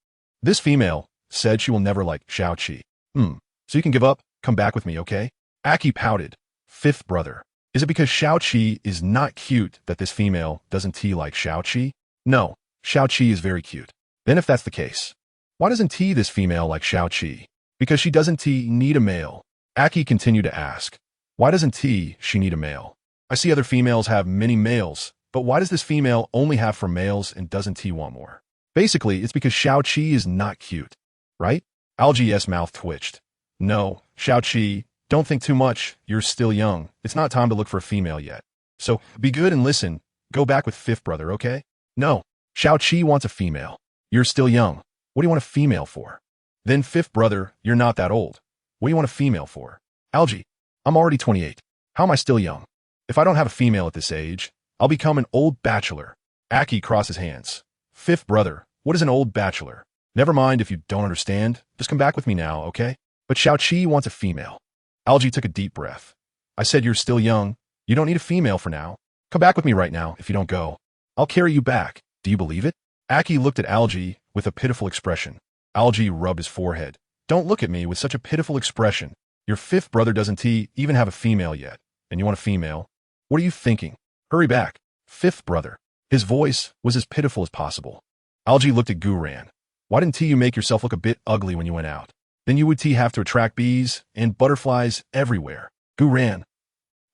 This female said she will never like Shao-Chi. So you can give up, come back with me, okay? Aki pouted. Fifth brother. Is it because Shao-Chi is not cute that this female doesn't like Shao-Chi? No, Shao-Chi is very cute. Then if that's the case, why doesn't this female like Shao-Chi? Because she doesn't need a male. Aki continued to ask. Why doesn't she need a male? I see other females have many males, but why does this female only have for males and doesn't want more? Basically, it's because Shao-Chi is not cute, right? Algie's mouth twitched. No, Shao-Chi, don't think too much. You're still young. It's not time to look for a female yet. So, be good and listen. Go back with fifth brother, okay? No, Shao-Chi wants a female. You're still young. What do you want a female for? Then fifth brother, you're not that old. What do you want a female for? Algie, I'm already 28. How am I still young? If I don't have a female at this age, I'll become an old bachelor. Aki crossed his hands. Fifth brother, what is an old bachelor? Never mind if you don't understand. Just come back with me now, okay? But Shao-Chi wants a female. Algie took a deep breath. I said you're still young. You don't need a female for now. Come back with me right now if you don't go. I'll carry you back. Do you believe it? Aki looked at Algie with a pitiful expression. Algie rubbed his forehead. Don't look at me with such a pitiful expression. Your fifth brother doesn't even have a female yet, and you want a female? What are you thinking? Hurry back. Fifth brother. His voice was as pitiful as possible. Algie looked at Gu Ran. Why didn't you make yourself look a bit ugly when you went out? Then you would have to attract bees and butterflies everywhere. Gu Ran.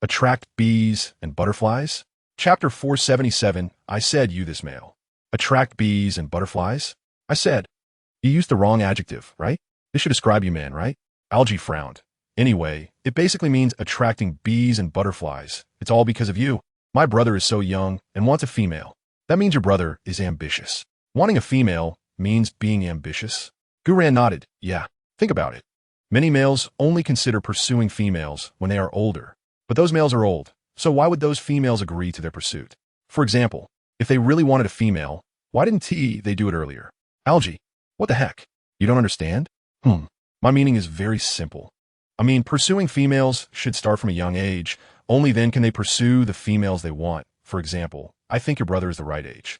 Attract bees and butterflies? Chapter 477, I said you this male. Attract bees and butterflies? I said. You used the wrong adjective, right? This should describe you, man, right? Algie frowned. Anyway, it basically means attracting bees and butterflies. It's all because of you. My brother is so young and wants a female. That means your brother is ambitious. Wanting a female means being ambitious. Gu Ran nodded. Yeah, think about it. Many males only consider pursuing females when they are older. But those males are old, so why would those females agree to their pursuit? For example, if they really wanted a female, why didn't they do it earlier? Algie, what the heck? You don't understand? My meaning is very simple. I mean, pursuing females should start from a young age. Only then can they pursue the females they want. For example, I think your brother is the right age.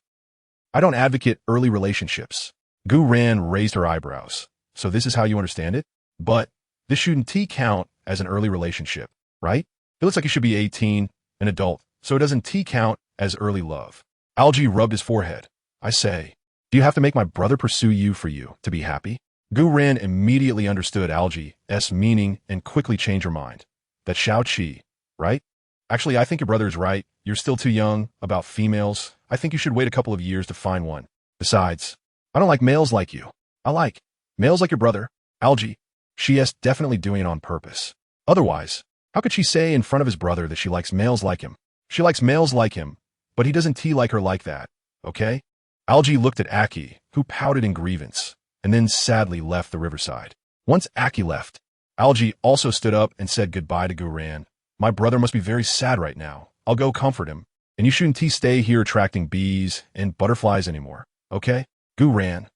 I don't advocate early relationships. Gu Ran raised her eyebrows. So this is how you understand it? But this shouldn't count as an early relationship, right? It looks like you should be 18, an adult, so it doesn't count as early love. Algie rubbed his forehead. I say, do you have to make my brother pursue you for you to be happy? Gu Ran immediately understood Algie's meaning and quickly changed her mind. That's Shao-Chi, right? Actually, I think your brother is right. You're still too young about females. I think you should wait a couple of years to find one. Besides, I don't like males like you. I like males like your brother. Algie, she's definitely doing it on purpose. Otherwise, how could she say in front of his brother that she likes males like him? She likes males like him, but he doesn't like her like that, okay? Algie looked at Aki, who pouted in grievance, and then sadly left the riverside. Once Aki left, Algie also stood up and said goodbye to Gu Ran. My brother must be very sad right now. I'll go comfort him. And you shouldn't stay here attracting bees and butterflies anymore, okay? Gu Ran.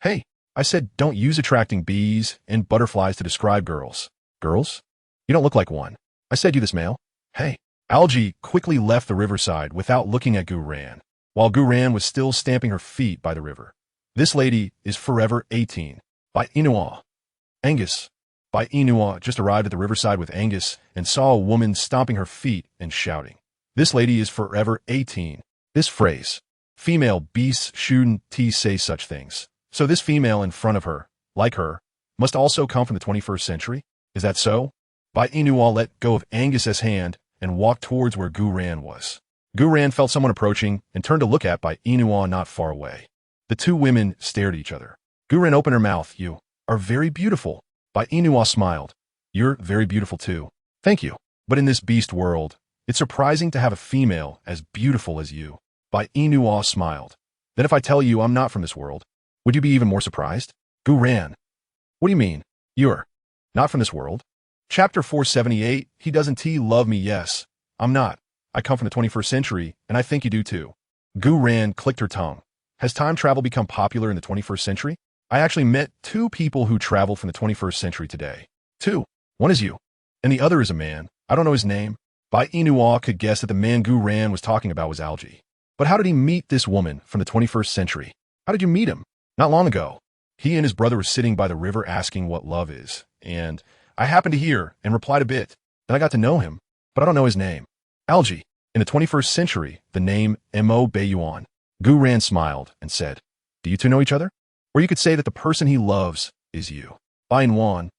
Hey, I said don't use attracting bees and butterflies to describe girls. Girls? You don't look like one. I said you this male. Hey. Algie quickly left the riverside without looking at Gu Ran, while Gu Ran was still stamping her feet by the river. This lady is forever 18. Bai Yina. Angus. Bai Yina just arrived at the riverside with Angus and saw a woman stomping her feet and shouting. This lady is forever 18. This phrase, female beasts shouldn't say such things. So this female in front of her, like her, must also come from the 21st century? Is that so? Bai Yina let go of Angus's hand and walked towards where Gu Ran was. Gu Ran felt someone approaching and turned to look at Bai Yina not far away. The two women stared at each other. Gu Ran opened her mouth. You are very beautiful. Bai Yina smiled. You're very beautiful too. Thank you. But in this beast world, it's surprising to have a female as beautiful as you. Bai Yina smiled. Then if I tell you I'm not from this world, would you be even more surprised? Gu Ran. What do you mean? You're not from this world? Chapter 478, he doesn't love me. Yes, I'm not. I come from the 21st century, and I think you do too. Gu Ran clicked her tongue. Has time travel become popular in the 21st century? I actually met two people who traveled from the 21st century today. Two. One is you, and the other is a man. I don't know his name. Bai Yina could guess that the man Gu Ran was talking about was Algae. But how did he meet this woman from the 21st century? How did you meet him? Not long ago. He and his brother were sitting by the river asking what love is, and I happened to hear and replied a bit. Then I got to know him, but I don't know his name. Algae. In the 21st century, the name Mo Bai Yuan. Gu Ran smiled and said, do you two know each other? Or you could say that the person he loves is you. Bai Yuan.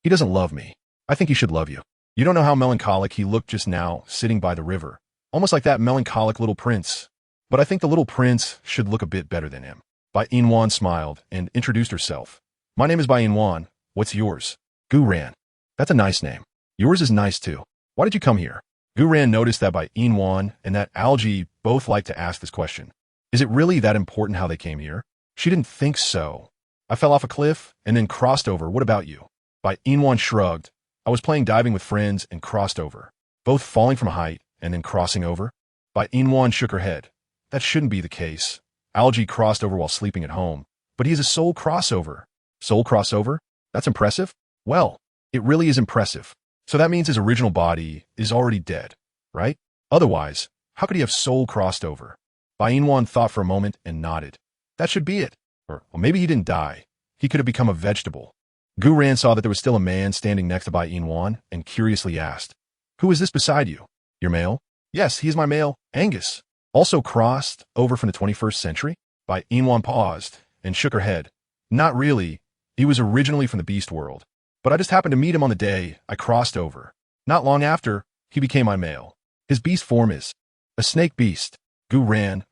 He doesn't love me. I think he should love you. You don't know how melancholic he looked just now, sitting by the river. Almost like that melancholic little prince. But I think the little prince should look a bit better than him. Bai Yina smiled and introduced herself. My name is Bai Yina. What's yours? Gu Ran. That's a nice name. Yours is nice too. Why did you come here? Gu Ran noticed that Bai Yina and that Algae both like to ask this question. Is it really that important how they came here? She didn't think so. I fell off a cliff and then crossed over. What about you? Bai Yina shrugged. I was playing diving with friends and crossed over. Both falling from a height and then crossing over. Bai Yina shook her head. That shouldn't be the case. Algae crossed over while sleeping at home. But he is a soul crossover. Soul crossover? That's impressive? Well, it really is impressive. So that means his original body is already dead, right? Otherwise, how could he have soul crossed over? Bai Yina thought for a moment and nodded. That should be it. Or well, maybe he didn't die. He could have become a vegetable. Gu Ran saw that there was still a man standing next to Bai Yina and curiously asked, who is this beside you? Your male? Yes, he is my male, Angus. Also crossed over from the 21st century? Bai Yina paused and shook her head. Not really. He was originally from the beast world. But I just happened to meet him on the day I crossed over. Not long after, he became my male. His beast form is a snake beast. Gu Ran.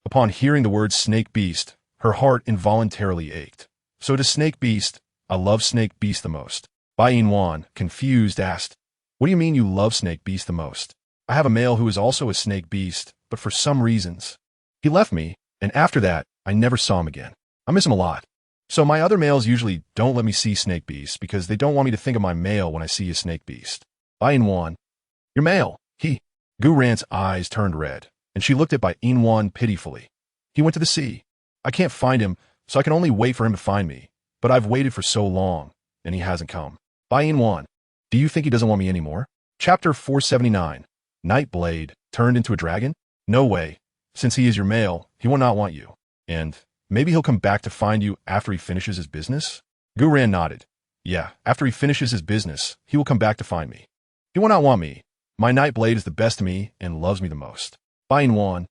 Upon hearing the word snake beast, her heart involuntarily ached. So to snake beast, I love snake beast the most. Bai Yina, confused, asked, what do you mean you love snake beast the most? I have a male who is also a snake beast, but for some reasons. He left me, and after that, I never saw him again. I miss him a lot. So my other males usually don't let me see snake beasts because they don't want me to think of my male when I see a snake beast. Bai Yina. Your male. He. Gu Ran's eyes turned red, and she looked at Bai Yina pitifully. He went to the sea. I can't find him, so I can only wait for him to find me. But I've waited for so long, and he hasn't come. Bai Yina. Do you think he doesn't want me anymore? Chapter 479. Nightblade turned into a dragon? No way. Since he is your male, he will not want you. And maybe he'll come back to find you after he finishes his business? Gu Ran nodded. Yeah, after he finishes his business, he will come back to find me. He will not want me. My Nightblade is the best to me and loves me the most. Bai Yina.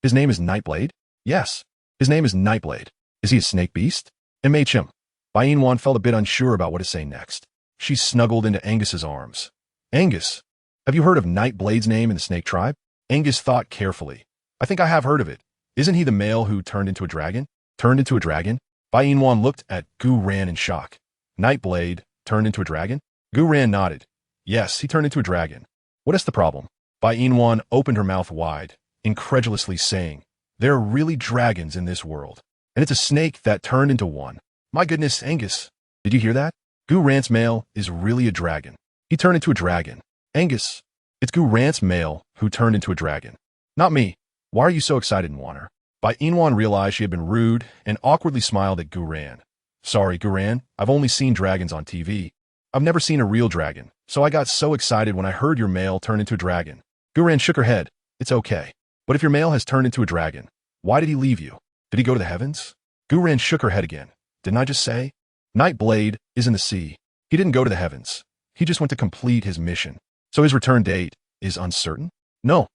His name is Nightblade? Yes. His name is Nightblade. Is he a snake beast? M.H.M. Bai Yina felt a bit unsure about what to say next. She snuggled into Angus's arms. Angus, have you heard of Nightblade's name in the snake tribe? Angus thought carefully. I think I have heard of it. Isn't he the male who turned into a dragon? Turned into a dragon? Bai Yina looked at Gu Ran in shock. Nightblade turned into a dragon? Gu Ran nodded. Yes, he turned into a dragon. What is the problem? Bai Yina opened her mouth wide, incredulously saying, there are really dragons in this world. And it's a snake that turned into one. My goodness, Angus. Did you hear that? Gu Ran's male is really a dragon. He turned into a dragon. Angus, it's Gu Ran's male who turned into a dragon. Not me. Why are you so excited, Nwaner? Bai Yina realized she had been rude and awkwardly smiled at Gu Ran. Sorry, Gu Ran, I've only seen dragons on TV. I've never seen a real dragon, so I got so excited when I heard your male turn into a dragon. Gu Ran shook her head. It's okay. But if your male has turned into a dragon, why did he leave you? Did he go to the heavens? Guran shook her head again. Didn't I just say? Nightblade is in the sea. He didn't go to the heavens. He just went to complete his mission. So his return date is uncertain? No.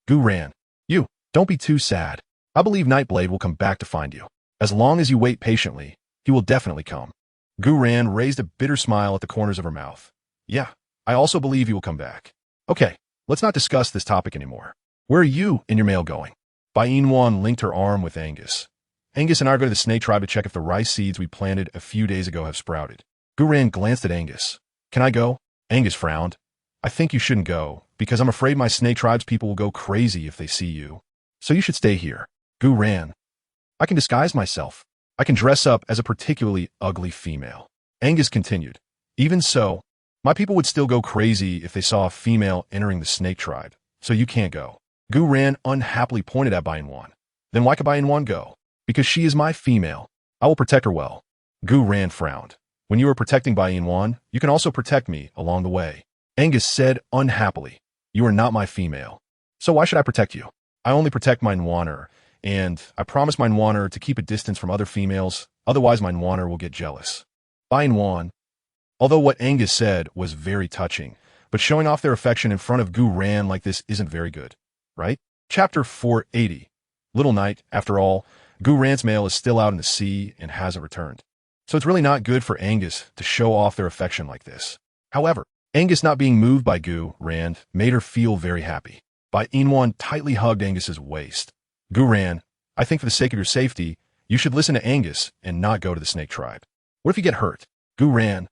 Guran, you, don't be too sad. I believe Nightblade will come back to find you. As long as you wait patiently, he will definitely come. Guran raised a bitter smile at the corners of her mouth. Yeah, I also believe he will come back. Okay, let's not discuss this topic anymore. Where are you and your mail going? Bai Yina linked her arm with Angus. Angus and I are going to the snake tribe to check if the rice seeds we planted a few days ago have sprouted. Guran glanced at Angus. Can I go? Angus frowned. I think you shouldn't go, because I'm afraid my snake tribe's people will go crazy if they see you. So you should stay here. Guran. I can disguise myself. I can dress up as a particularly ugly female. Angus continued. Even so, my people would still go crazy if they saw a female entering the snake tribe, so you can't go. Guran unhappily pointed at Bai Yina. Then why could Bai Yina go? Because she is my female. I will protect her well. Guran frowned. When you are protecting Bai Yina, you can also protect me along the way. Angus said unhappily. You are not my female. So why should I protect you? I only protect my Nwaner, and I promise my Nwaner to keep a distance from other females, otherwise my Nwaner will get jealous. Bai Yina. Although what Angus said was very touching, but showing off their affection in front of Guran like this isn't very good, right? Chapter 480. Little night, after all, Guran's mail is still out in the sea and hasn't returned. So it's really not good for Angus to show off their affection like this. However, Angus not being moved by Guran made her feel very happy. Bai Yina tightly hugged Angus's waist. Guran, I think for the sake of your safety, you should listen to Angus and not go to the snake tribe. What if you get hurt? Guran.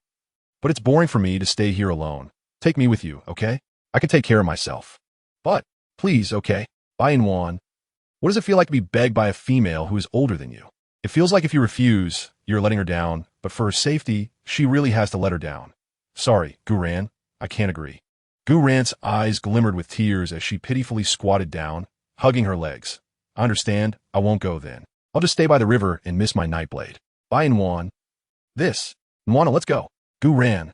But it's boring for me to stay here alone. Take me with you, okay? I can take care of myself. But, please, okay? Bai Yina. What does it feel like to be begged by a female who is older than you? It feels like if you refuse, you're letting her down, but for her safety, she really has to let her down. Sorry, Guran, I can't agree. Guran's eyes glimmered with tears as she pitifully squatted down, hugging her legs. I understand, I won't go then. I'll just stay by the river and miss my Nightblade. Bai Yina. Nwana, let's go. Guran.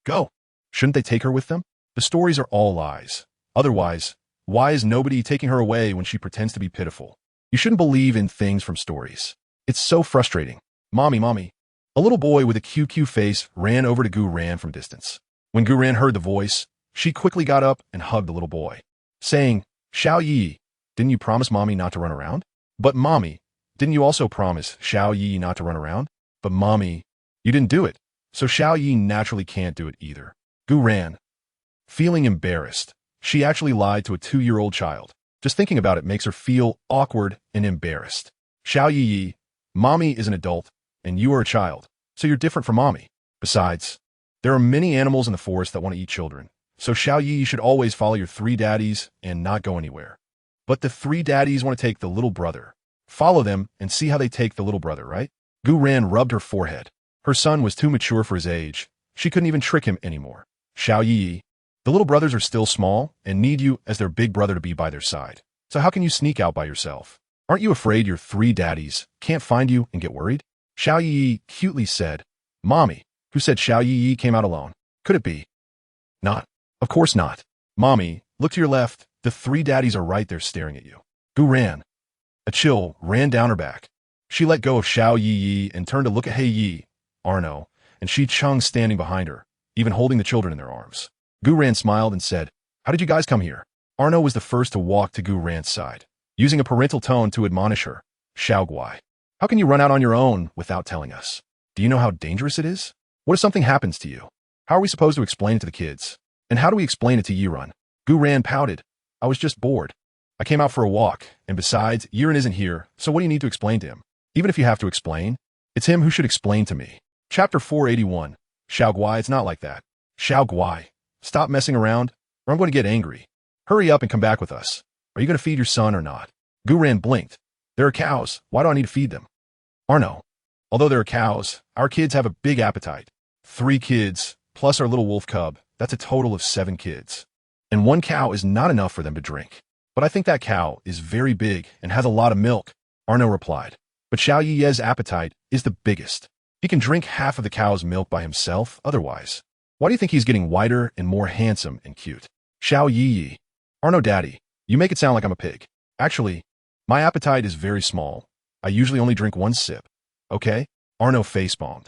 Go. Shouldn't they take her with them? The stories are all lies. Otherwise, why is nobody taking her away when she pretends to be pitiful? You shouldn't believe in things from stories. It's so frustrating. Mommy. A little boy with a QQ face ran over to Guran from distance. When Guran heard the voice, she quickly got up and hugged the little boy, saying, Xiao Yi, didn't you promise Mommy not to run around? But Mommy, didn't you also promise Xiao Yi not to run around? But Mommy, you didn't do it, so Xiao Yi naturally can't do it either. Guran. Feeling embarrassed, she actually lied to a 2-year-old child. Just thinking about it makes her feel awkward and embarrassed. Xiao Yi, Mommy is an adult, and you are a child, so you're different from Mommy. Besides, there are many animals in the forest that want to eat children, so Xiao Yi should always follow your 3 daddies and not go anywhere. But the 3 daddies want to take the little brother. Follow them and see how they take the little brother, right? Guran rubbed her forehead. Her son was too mature for his age. She couldn't even trick him anymore. Xiao Yi, the little brothers are still small and need you as their big brother to be by their side. So how can you sneak out by yourself? Aren't you afraid your 3 daddies can't find you and get worried? Xiao Yi cutely said, Mommy, who said Xiao Yi came out alone? Could it be? Not. Of course not. Mommy, look to your left. The 3 daddies are right there staring at you. Guran. A chill ran down her back. She let go of Xiao Yi and turned to look at Hei Yi, Arno, and Shi Chung standing behind her, even holding the children in their arms. Guran smiled and said, How did you guys come here? Arno was the first to walk to Guran's side, using a parental tone to admonish her. Xiao Guai. How can you run out on your own without telling us? Do you know how dangerous it is? What if something happens to you? How are we supposed to explain it to the kids? And how do we explain it to Yiran? Guran pouted. I was just bored. I came out for a walk, and besides, Yiran isn't here, so what do you need to explain to him? Even if you have to explain, it's him who should explain to me. Chapter 481. Xiao Guai, it's not like that. Xiao Guai, stop messing around, or I'm going to get angry. Hurry up and come back with us. Are you going to feed your son or not? Guran blinked. There are cows. Why do I need to feed them? Arno. Although there are cows, our kids have a big appetite. 3 kids, plus our little wolf cub, that's a total of 7 kids. And 1 cow is not enough for them to drink. But I think that cow is very big and has a lot of milk, Arno replied. But Xiao Yi's appetite is the biggest. He can drink half of the cow's milk by himself otherwise. Why do you think he's getting whiter and more handsome and cute? Xiao Yi. Arno daddy, you make it sound like I'm a pig. Actually, my appetite is very small. I usually only drink 1 sip. okay? Arno facepalmed.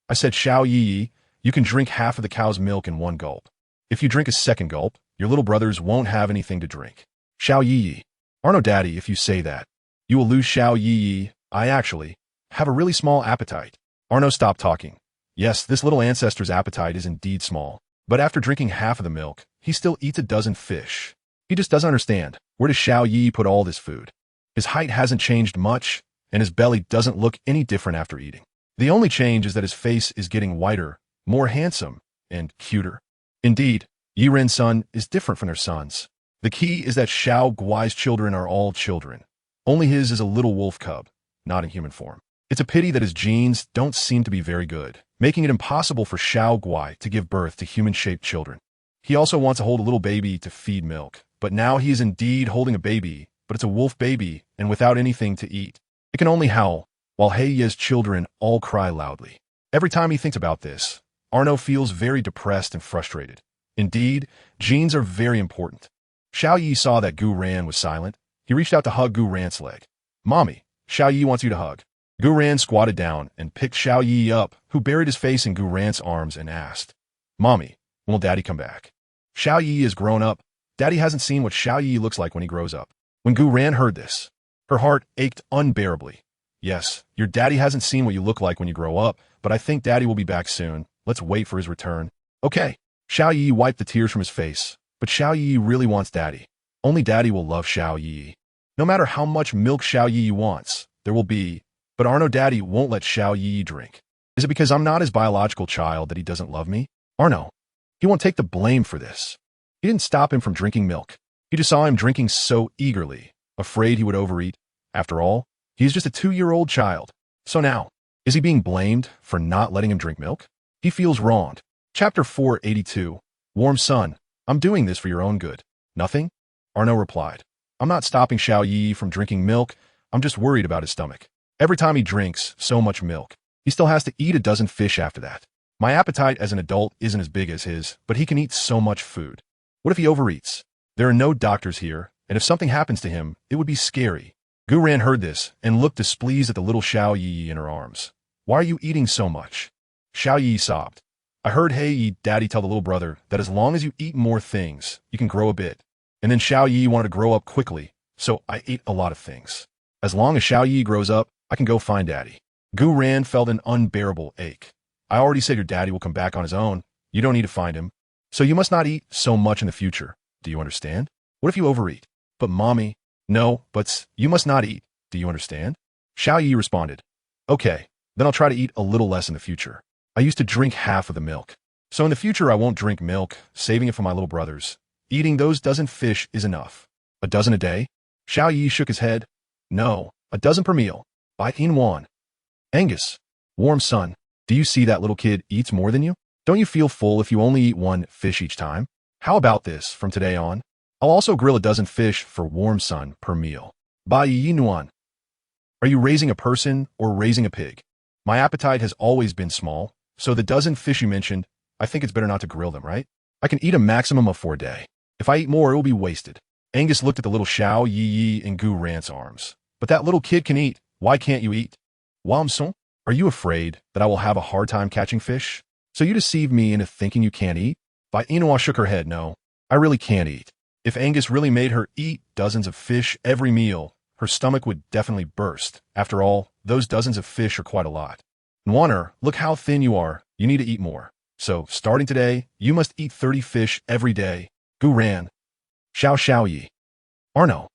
I said, Xiao Yi, you can drink half of the cow's milk in one gulp. If you drink a second gulp, your little brothers won't have anything to drink. Xiao Yi. Arno daddy, if you say that, you will lose Xiao Yi. I actually have a really small appetite. Arno stopped talking. Yes, this little ancestor's appetite is indeed small, but after drinking half of the milk, he still eats a dozen fish. He just doesn't understand. Where does Xiao Yi put all this food? His height hasn't changed much, and his belly doesn't look any different after eating. The only change is that his face is getting whiter, more handsome, and cuter. Indeed, Yi Ren's son is different from their sons. The key is that Xiao Guai's children are all children. Only his is a little wolf cub, not in human form. It's a pity that his genes don't seem to be very good, making it impossible for Xiao Guai to give birth to human-shaped children. He also wants to hold a little baby to feed milk, but now he is indeed holding a baby, but it's a wolf baby and without anything to eat. It can only howl, while Heiye's children all cry loudly. Every time he thinks about this, Arno feels very depressed and frustrated. Indeed, genes are very important. Xiao Yi saw that Gu Ran was silent. He reached out to hug Gu Ran's leg. Mommy, Xiao Yi wants you to hug. Gu Ran squatted down and picked Xiao Yi up, who buried his face in Gu Ran's arms and asked, Mommy, when will Daddy come back? Xiao Yi is grown up. Daddy hasn't seen what Xiao Yi looks like when he grows up. When Gu Ran heard this, her heart ached unbearably. Yes, your daddy hasn't seen what you look like when you grow up, but I think Daddy will be back soon. Let's wait for his return. Okay. Xiao Yi wiped the tears from his face, but Xiao Yi really wants Daddy. Only Daddy will love Xiao Yi. No matter how much milk Xiao Yi wants, there will be, but Arno Daddy won't let Xiao Yi drink. Is it because I'm not his biological child that he doesn't love me? Arno, he won't take the blame for this. He didn't stop him from drinking milk. He just saw him drinking so eagerly, afraid he would overeat. After all, he is just a 2-year-old child. So now, is he being blamed for not letting him drink milk? He feels wronged. Chapter 482. Warm Sun, I'm doing this for your own good. Nothing? Arno replied. I'm not stopping Xiao Yi from drinking milk. I'm just worried about his stomach. Every time he drinks so much milk, he still has to eat a dozen fish after that. My appetite as an adult isn't as big as his, but he can eat so much food. What if he overeats? There are no doctors here, and if something happens to him, it would be scary. Gu Ran heard this and looked displeased at the little Xiao Yi in her arms. Why are you eating so much? Xiao Yi sobbed. I heard Heiyi Daddy tell the little brother that as long as you eat more things, you can grow a bit. And then Xiao Yi wanted to grow up quickly, so I ate a lot of things. As long as Xiao Yi grows up, I can go find Daddy. Gu Ran felt an unbearable ache. I already said your daddy will come back on his own. You don't need to find him. So you must not eat so much in the future. Do you understand? What if you overeat? But mommy, no, but you must not eat. Do you understand? Xiao Yi responded. Okay, then I'll try to eat a little less in the future. I used to drink half of the milk. So in the future I won't drink milk, saving it for my little brothers. Eating those dozen fish is enough. A dozen a day? Xiao Yi shook his head. No, a dozen per meal. Bai Yina. Angus, Warm Sun, do you see that little kid eats more than you? Don't you feel full if you only eat one fish each time? How about this from today on? I'll also grill a dozen fish for Warm Sun per meal. Bai Yina. Are you raising a person or raising a pig? My appetite has always been small, so the dozen fish you mentioned, I think it's better not to grill them, right? I can eat a maximum of 4 a day. If I eat more, it will be wasted. Angus looked at the little Xiao Yi in Gu Ran's arms. But that little kid can eat. Why can't you eat? Warm Sun, are you afraid that I will have a hard time catching fish? So you deceive me into thinking you can't eat? Bai Yina shook her head. No, I really can't eat. If Angus really made her eat dozens of fish every meal, her stomach would definitely burst. After all, those dozens of fish are quite a lot. Nwaner, look how thin you are. You need to eat more. So, starting today, you must eat 30 fish every day. Gu Ran. Xiao Yi. Arno.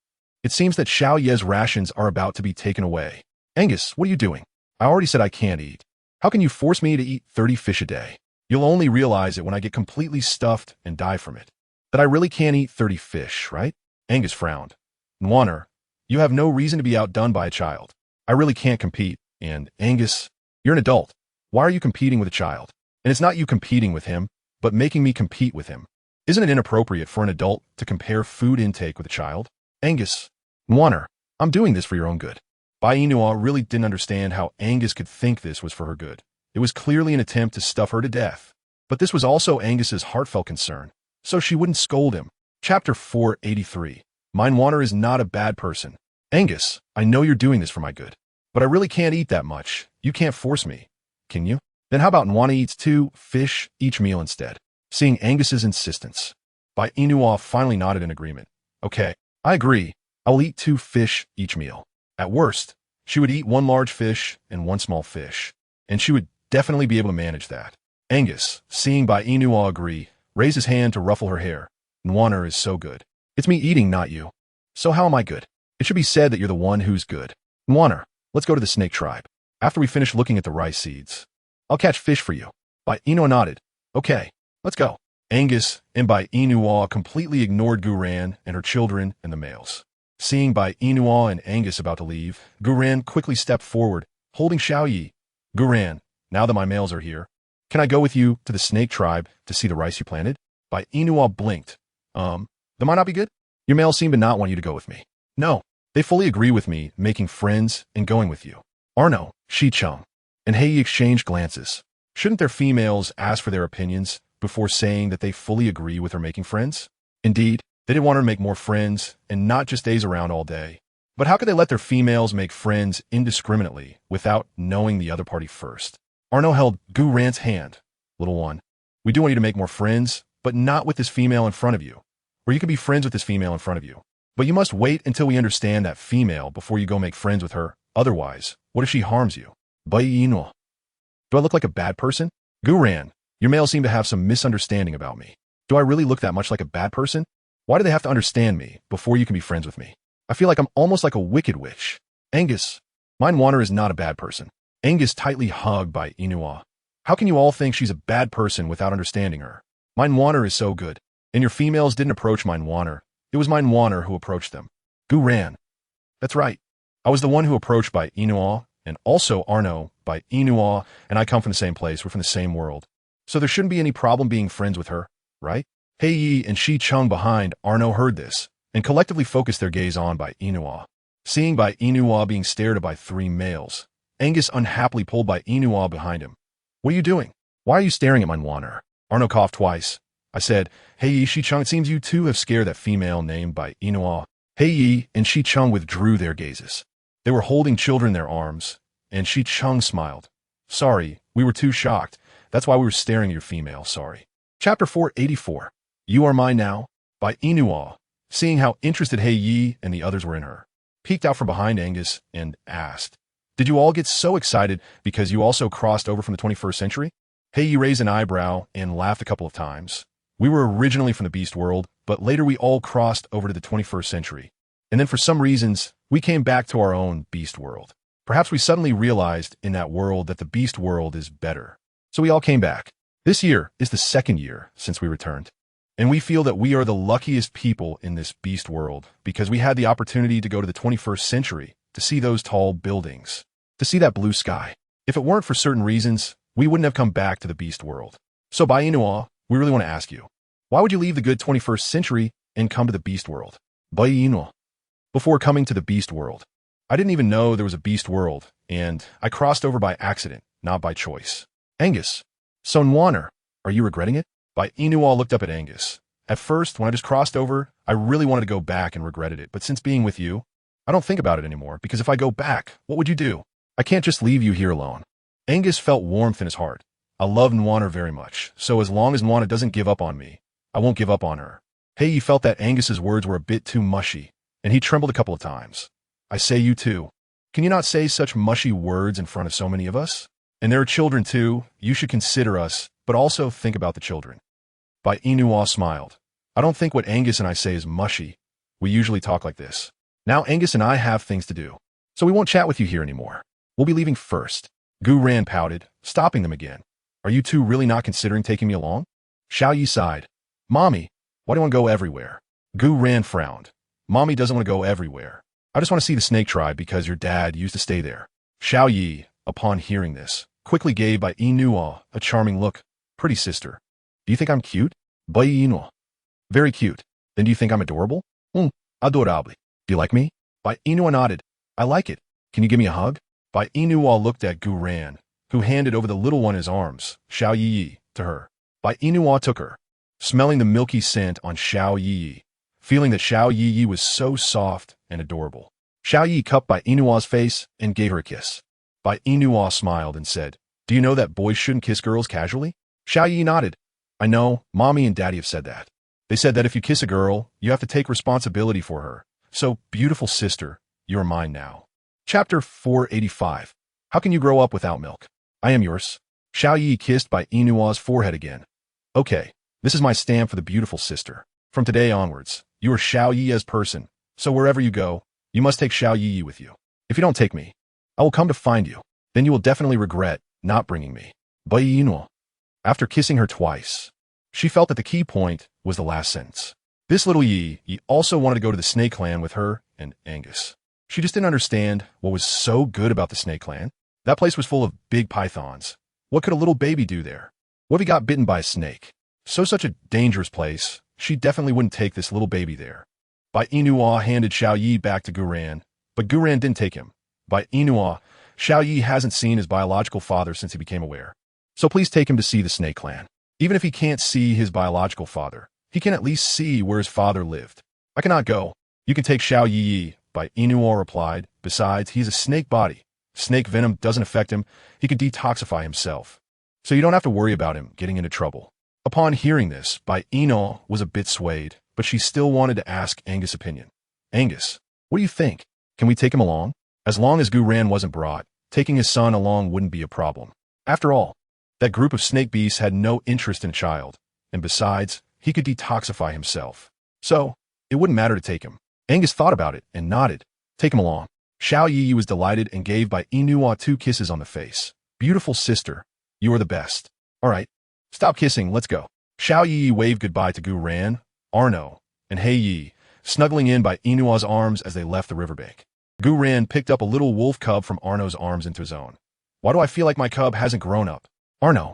It seems that Xiao Ye's rations are about to be taken away. Angus, what are you doing? I already said I can't eat. How can you force me to eat 30 fish a day? You'll only realize it when I get completely stuffed and die from it. That I really can't eat 30 fish, right? Angus frowned. Nwaner, you have no reason to be outdone by a child. I really can't compete. And, Angus, you're an adult. Why are you competing with a child? And it's not you competing with him, but making me compete with him. Isn't it inappropriate for an adult to compare food intake with a child? Angus, Nwaner, I'm doing this for your own good. Bai Yina really didn't understand how Angus could think this was for her good. It was clearly an attempt to stuff her to death. But this was also Angus's heartfelt concern, so she wouldn't scold him. Chapter 483. My Nwaner is not a bad person. Angus, I know you're doing this for my good. But I really can't eat that much. You can't force me, can you? Then how about Nwana eats 2 fish each meal instead? Seeing Angus's insistence, Bai Yina finally nodded in agreement. Okay, I agree. I will eat 2 fish each meal. At worst, she would eat 1 large fish and 1 small fish, and she would definitely be able to manage that. Angus, seeing Bai Yina agree, raised his hand to ruffle her hair. Nwana is so good. It's me eating, not you. So how am I good? It should be said that you're the one who's good. Nwana, let's go to the snake tribe. After we finish looking at the rice seeds, I'll catch fish for you. Bai Yina nodded. Okay, let's go. Angus and Bai Yina completely ignored Guran and her children and the males. Seeing Bai Yina and Angus about to leave, Guran quickly stepped forward, holding Xiaoyi. Guran, now that my males are here, can I go with you to the snake tribe to see the rice you planted? Bai Yina blinked. That might not be good? Your males seem to not want you to go with me. No, they fully agree with me making friends and going with you. Arno, Shicheng, and Hei exchanged glances. Shouldn't their females ask for their opinions before saying that they fully agree with her making friends? Indeed, they didn't want her to make more friends and not just days around all day. But how could they let their females make friends indiscriminately without knowing the other party first? Arno held Guran's hand. Little one, we do want you to make more friends, but not with this female in front of you. Or you can be friends with this female in front of you. But you must wait until we understand that female before you go make friends with her. Otherwise, what if she harms you? Bai Yina. Do I look like a bad person? Guran, your males seem to have some misunderstanding about me. Do I really look that much like a bad person? Why do they have to understand me before you can be friends with me? I feel like I'm almost like a wicked witch. Angus, mine Water is not a bad person. Angus tightly hugged Bai Yina. How can you all think she's a bad person without understanding her? Mine Water is so good. And your females didn't approach mine Water. It was mine Water who approached them. Guran. That's right. I was the one who approached Bai Yina, and also Arno, Bai Yina, and I come from the same place. We're from the same world. So there shouldn't be any problem being friends with her, right? Hei Yi and Shi Chung behind Arno heard this, and collectively focused their gaze on Bai Yina. Seeing Bai Yina being stared at by 3 males, Angus unhappily pulled Bai Yina behind him. What are you doing? Why are you staring at mine Water? Arno coughed twice. I said, Hei Yi, Shi Chung, it seems you too have scared that female named Bai Yina. Hei Yi and Shi Chung withdrew their gazes. They were holding children in their arms, and Shi Chung smiled. Sorry, we were too shocked. That's why we were staring at your female, sorry. Chapter 484. You are mine now? Bai Yina, seeing how interested Hei Yi and the others were in her, peeked out from behind Angus and asked, Did you all get so excited because you also crossed over from the 21st century? Hei Yi raised an eyebrow and laughed a couple of times. We were originally from the beast world, but later we all crossed over to the 21st century. And then for some reasons, we came back to our own beast world. Perhaps we suddenly realized in that world that the beast world is better. So we all came back. This year is the 2nd year since we returned. And we feel that we are the luckiest people in this beast world because we had the opportunity to go to the 21st century to see those tall buildings, to see that blue sky. If it weren't for certain reasons, we wouldn't have come back to the beast world. So Bai Yina, we really want to ask you, why would you leave the good 21st century and come to the beast world? Bai Yina. Before coming to the beast world, I didn't even know there was a beast world, and I crossed over by accident, not by choice. Angus, so Nwana, are you regretting it? Bai Yina looked up at Angus. At first, when I just crossed over, I really wanted to go back and regretted it, but since being with you, I don't think about it anymore, because if I go back, what would you do? I can't just leave you here alone. Angus felt warmth in his heart. I love Nwana very much, so as long as Nwana doesn't give up on me, I won't give up on her. Hei Yi felt that Angus's words were a bit too mushy, and he trembled a couple of times. I say you too. Can you not say such mushy words in front of so many of us? And there are children too. You should consider us, but also think about the children. Bai Yina smiled. I don't think what Angus and I say is mushy. We usually talk like this. Now Angus and I have things to do, so we won't chat with you here anymore. We'll be leaving first. Guran pouted, stopping them again. Are you two really not considering taking me along? Xiao Yi sighed. Mommy, why do you want to go everywhere? Guran frowned. Mommy doesn't want to go everywhere. I just want to see the snake tribe because your dad used to stay there. Xiao Yi, upon hearing this, quickly gave Bai Yina a charming look. Pretty sister. Do you think I'm cute? Bai Yina. Very cute. Then do you think I'm adorable? Adorable. Do you like me? Bai Yina nodded. I like it. Can you give me a hug? Bai Yina looked at Guran, who handed over the little one in his arms, Xiao Yi, to her. Bai Yina took her, smelling the milky scent on Xiao Yi, feeling that Xiao Yi was so soft and adorable. Xiao Yi cupped Bai Yinua's face and gave her a kiss. Bai Yinua smiled and said, "Do you know that boys shouldn't kiss girls casually?" Xiao Yi nodded. "I know, Mommy and Daddy have said that. They said that if you kiss a girl, you have to take responsibility for her. So, beautiful sister, you are mine now." Chapter 485. How can you grow up without milk? I am yours. Xiao Yi kissed Bai Yinua's forehead again. Okay, this is my stamp for the beautiful sister. From today onwards, you are Xiao Yi as person, so wherever you go, you must take Xiao Yi with you. If you don't take me, I will come to find you. Then you will definitely regret not bringing me. Bai Yina. After kissing her twice, she felt that the key point was the last sentence. This little Yi also wanted to go to the Snake Clan with her and Angus. She just didn't understand what was so good about the Snake Clan. That place was full of big pythons. What could a little baby do there? What if he got bitten by a snake? Such a dangerous place. She definitely wouldn't take this little baby there. Bai Yinua handed Xiao Yi back to Guran, but Guran didn't take him. Bai Yinua, Xiao Yi hasn't seen his biological father since he became aware. So please take him to see the Snake Clan. Even if he can't see his biological father, he can at least see where his father lived. I cannot go. You can take Xiao Yi, Bai Yinua replied. Besides, he's a snake body. Snake venom doesn't affect him. He can detoxify himself. So you don't have to worry about him getting into trouble. Upon hearing this, Bai Yina was a bit swayed, but she still wanted to ask Angus' opinion. Angus, what do you think? Can we take him along? As long as Guran wasn't brought, taking his son along wouldn't be a problem. After all, that group of snake beasts had no interest in a child, and besides, he could detoxify himself. So, it wouldn't matter to take him. Angus thought about it and nodded. Take him along. Xiao Yi was delighted and gave Bai Yinua 2 kisses on the face. Beautiful sister, you are the best. All right, stop kissing, let's go. Xiao Yi waved goodbye to Guran, Arno, and Hei Yi, snuggling in Bai Yinua's arms as they left the riverbank. Guran picked up a little wolf cub from Arno's arms into his own. Why do I feel like my cub hasn't grown up? Arno,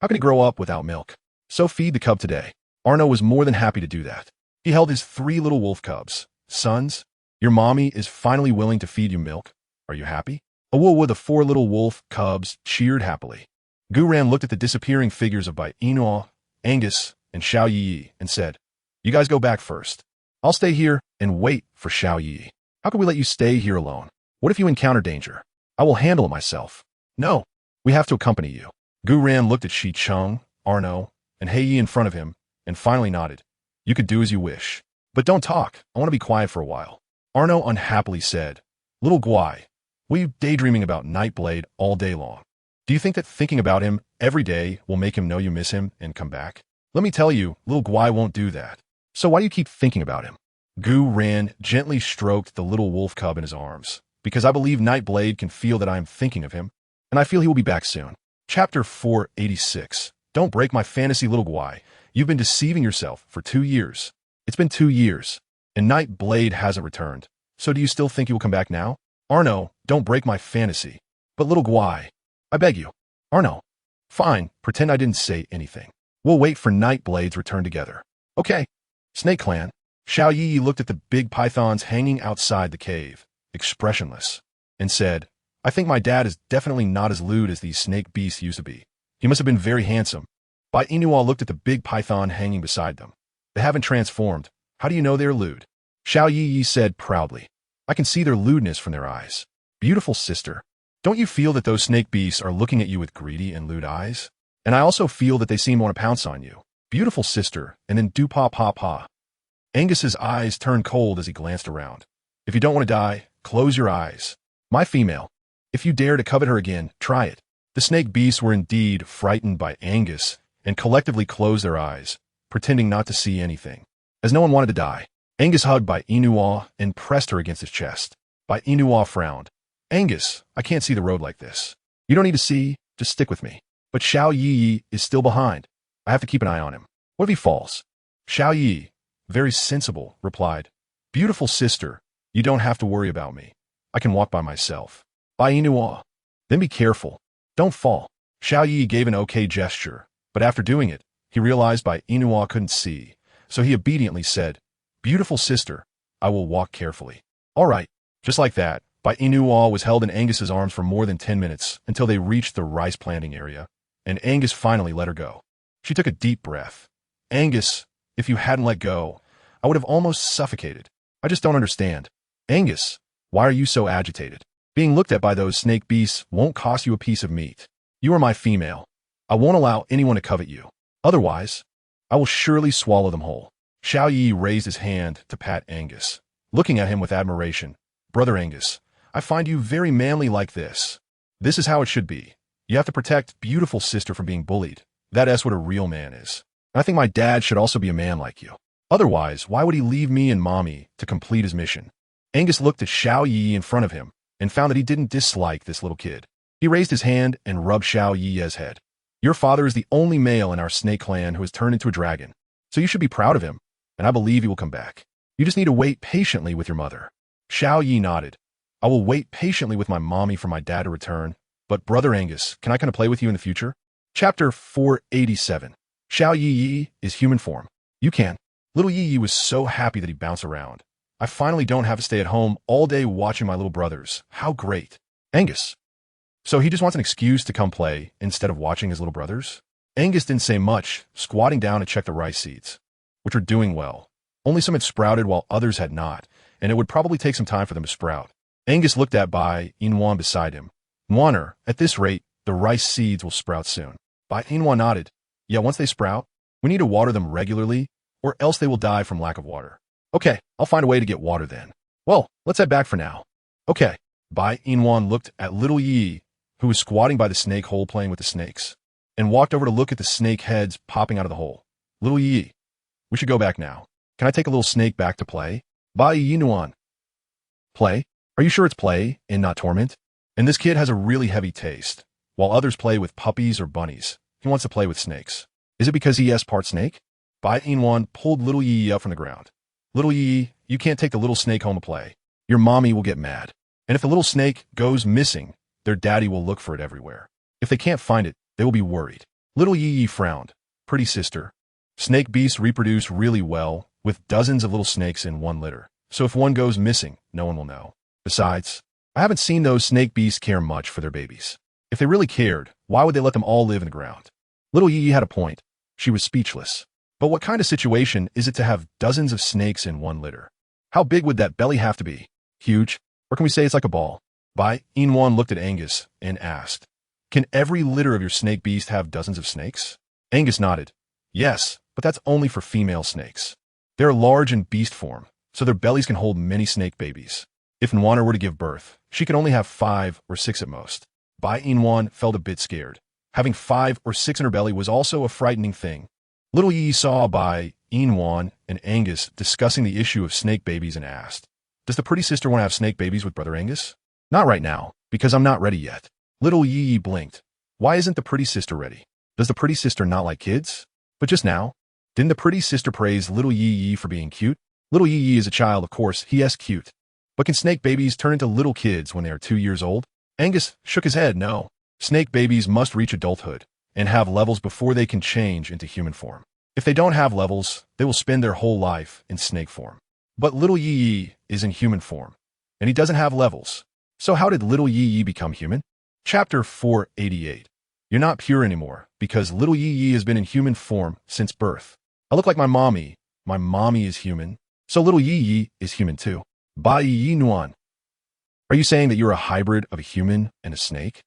how can he grow up without milk? So feed the cub today. Arno was more than happy to do that. He held his 3 little wolf cubs. Sons, your mommy is finally willing to feed you milk. Are you happy? Awuwa, the 4 little wolf cubs, cheered happily. Guran looked at the disappearing figures of Bai Yinua, Angus, and Xiao Yi and said, "You guys go back first. I'll stay here and wait for Xiao Yi. How can we let you stay here alone? What if you encounter danger? I will handle it myself." "No, we have to accompany you." Guran looked at Shi Chung, Arno, and Hei Yi in front of him, and finally nodded. "You could do as you wish. But don't talk. I want to be quiet for a while." Arno unhappily said, "Little Guai, were you daydreaming about Nightblade all day long? Do you think that thinking about him every day will make him know you miss him and come back? Let me tell you, little Guai won't do that. So why do you keep thinking about him?" Guran gently stroked the little wolf cub in his arms, "Because I believe Nightblade can feel that I am thinking of him, and I feel he will be back soon." Chapter 486. Don't break my fantasy, little Guai. You've been deceiving yourself for 2 years. It's been 2 years, and Nightblade hasn't returned. So do you still think he will come back now? Arno, don't break my fantasy. But little Guai, I beg you. Arno. Fine, pretend I didn't say anything. We'll wait for Nightblade's return together. Okay. Snake Clan. Xiao Yi looked at the big pythons hanging outside the cave, expressionless, and said, "I think my dad is definitely not as lewd as these snake beasts used to be. He must have been very handsome." Bai Yinua looked at the big python hanging beside them. "They haven't transformed. How do you know they're lewd?" Xiao Yi said proudly, "I can see their lewdness from their eyes. Beautiful sister, don't you feel that those snake beasts are looking at you with greedy and lewd eyes? And I also feel that they seem to want to pounce on you. Beautiful sister, and then do pa pa pa." Angus's eyes turned cold as he glanced around. "If you don't want to die, close your eyes. My female, if you dare to covet her again, try it." The snake beasts were indeed frightened by Angus and collectively closed their eyes, pretending not to see anything. As no one wanted to die, Angus hugged Bai Yinua and pressed her against his chest. Bai Yinua frowned. "Angus, I can't see the road like this. You don't need to see, just stick with me." But Xiao Yi is still behind. I have to keep an eye on him. What if he falls? Xiao Yi, very sensible, replied, "Beautiful sister, you don't have to worry about me. I can walk by myself." Bai Yinua, "Then be careful. Don't fall." Xiao Yi gave an okay gesture, but after doing it, he realized Bai Yinua couldn't see, so he obediently said, "Beautiful sister, I will walk carefully." All right, just like that, Bai Yinua was held in Angus's arms for more than 10 minutes until they reached the rice planting area, and Angus finally let her go. She took a deep breath. "Angus, if you hadn't let go, I would have almost suffocated. I just don't understand." "Angus, Why are you so agitated? Being looked at by those snake beasts won't cost you a piece of meat. You are my female. I won't allow anyone to covet you. Otherwise, I will surely swallow them whole. Xiao Yi raised his hand to pat Angus, looking at him with admiration. Brother Angus, I find you very manly like this. This is how it should be. You have to protect beautiful sister from being bullied. That's what a real man is. And I think my dad should also be a man like you. Otherwise, why would he leave me and mommy to complete his mission? Angus looked at Xiao Yi in front of him and found that he didn't dislike this little kid. He raised his hand and rubbed Xiao Yi's head. Your father is the only male in our snake clan who has turned into a dragon, so you should be proud of him, and I believe he will come back. You just need to wait patiently with your mother. Xiao Yi nodded. I will wait patiently with my mommy for my dad to return, but Brother Angus, can I kind of play with you in the future? Chapter 487. Xiao Yi is human form. You can. Little Yi was so happy that he bounced around. I finally don't have to stay at home all day watching my little brothers. How great. Angus. So he just wants an excuse to come play instead of watching his little brothers? Angus didn't say much, squatting down to check the rice seeds, which were doing well. Only some had sprouted while others had not, and it would probably take some time for them to sprout. Angus looked at Bai Yina beside him. Nwaner, at this rate, the rice seeds will sprout soon. Bai Yina nodded. Yeah, once they sprout, we need to water them regularly, or else they will die from lack of water. Okay, I'll find a way to get water then. Well, let's head back for now. Okay. Bai Yina looked at little Yi, who was squatting by the snake hole playing with the snakes, and walked over to look at the snake heads popping out of the hole. Little Yi, we should go back now. Can I take a little snake back to play? Bai Yina. Play? Are you sure it's play and not torment? And this kid has a really heavy taste. While others play with puppies or bunnies, he wants to play with snakes. Is it because he is part snake? Bai Yina pulled little Yi up from the ground. Little Yi, you can't take the little snake home to play. Your mommy will get mad. And if the little snake goes missing, their daddy will look for it everywhere. If they can't find it, they will be worried. Little Yi frowned. Pretty sister. Snake beasts reproduce really well, with dozens of little snakes in one litter. So if one goes missing, no one will know. Besides, I haven't seen those snake beasts care much for their babies. If they really cared, why would they let them all live in the ground? Little Yi had a point. She was speechless. But what kind of situation is it to have dozens of snakes in one litter? How big would that belly have to be? Huge? Or can we say it's like a ball? Bai Yina looked at Angus and asked, can every litter of your snake beast have dozens of snakes? Angus nodded. Yes, but that's only for female snakes. They are large in beast form, so their bellies can hold many snake babies. If Nwaner were to give birth, she could only have 5 or 6 at most. Bai Yina felt a bit scared. Having 5 or 6 in her belly was also a frightening thing. Little Yi saw Bai Yina and Angus discussing the issue of snake babies and asked, does the pretty sister want to have snake babies with Brother Angus? Not right now, because I'm not ready yet. Little Yi blinked. Why isn't the pretty sister ready? Does the pretty sister not like kids? But just now, didn't the pretty sister praise little Yi for being cute? Little Yi is a child, of course, he is cute. But can snake babies turn into little kids when they are 2 years old? Angus shook his head, no. Snake babies must reach adulthood and have levels before they can change into human form. If they don't have levels, they will spend their whole life in snake form. But little Yi is in human form, and he doesn't have levels. So how did little Yi become human? Chapter 488. You're not pure anymore, because little Yi has been in human form since birth. I look like my mommy. My mommy is human, so little Yi is human too. Bai Yina. Are you saying that you're a hybrid of a human and a snake?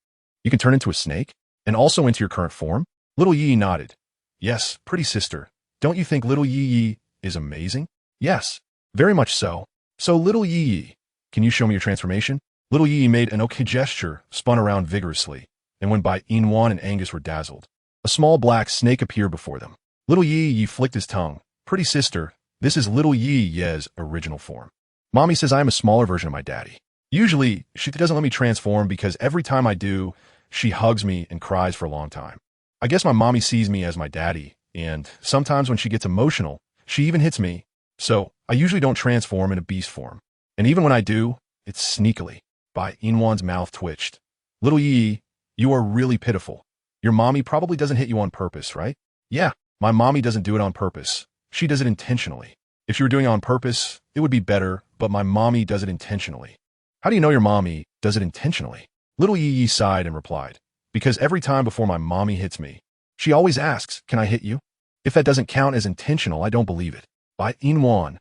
You can turn into a snake, and also into your current form? Little Yi nodded. Yes, pretty sister. Don't you think little Yi is amazing? Yes, very much so. So little Yi, can you show me your transformation? Little Yi made an okay gesture, spun around vigorously, and when Bai Yina and Angus were dazzled, a small black snake appeared before them. Little Yi flicked his tongue. Pretty sister, this is little Yi's original form. Mommy says I am a smaller version of my daddy. Usually, she doesn't let me transform because every time I do, she hugs me and cries for a long time. I guess my mommy sees me as my daddy, and sometimes when she gets emotional, she even hits me. So, I usually don't transform into beast form. And even when I do, it's sneakily. Bai Yina's mouth twitched. Little Yi, you are really pitiful. Your mommy probably doesn't hit you on purpose, right? Yeah, my mommy doesn't do it on purpose. She does it intentionally. If she were doing it on purpose, it would be better, but my mommy does it intentionally. How do you know your mommy does it intentionally? Little Yi sighed and replied, because every time before my mommy hits me, she always asks, can I hit you? If that doesn't count as intentional, I don't believe it. Bai Yina.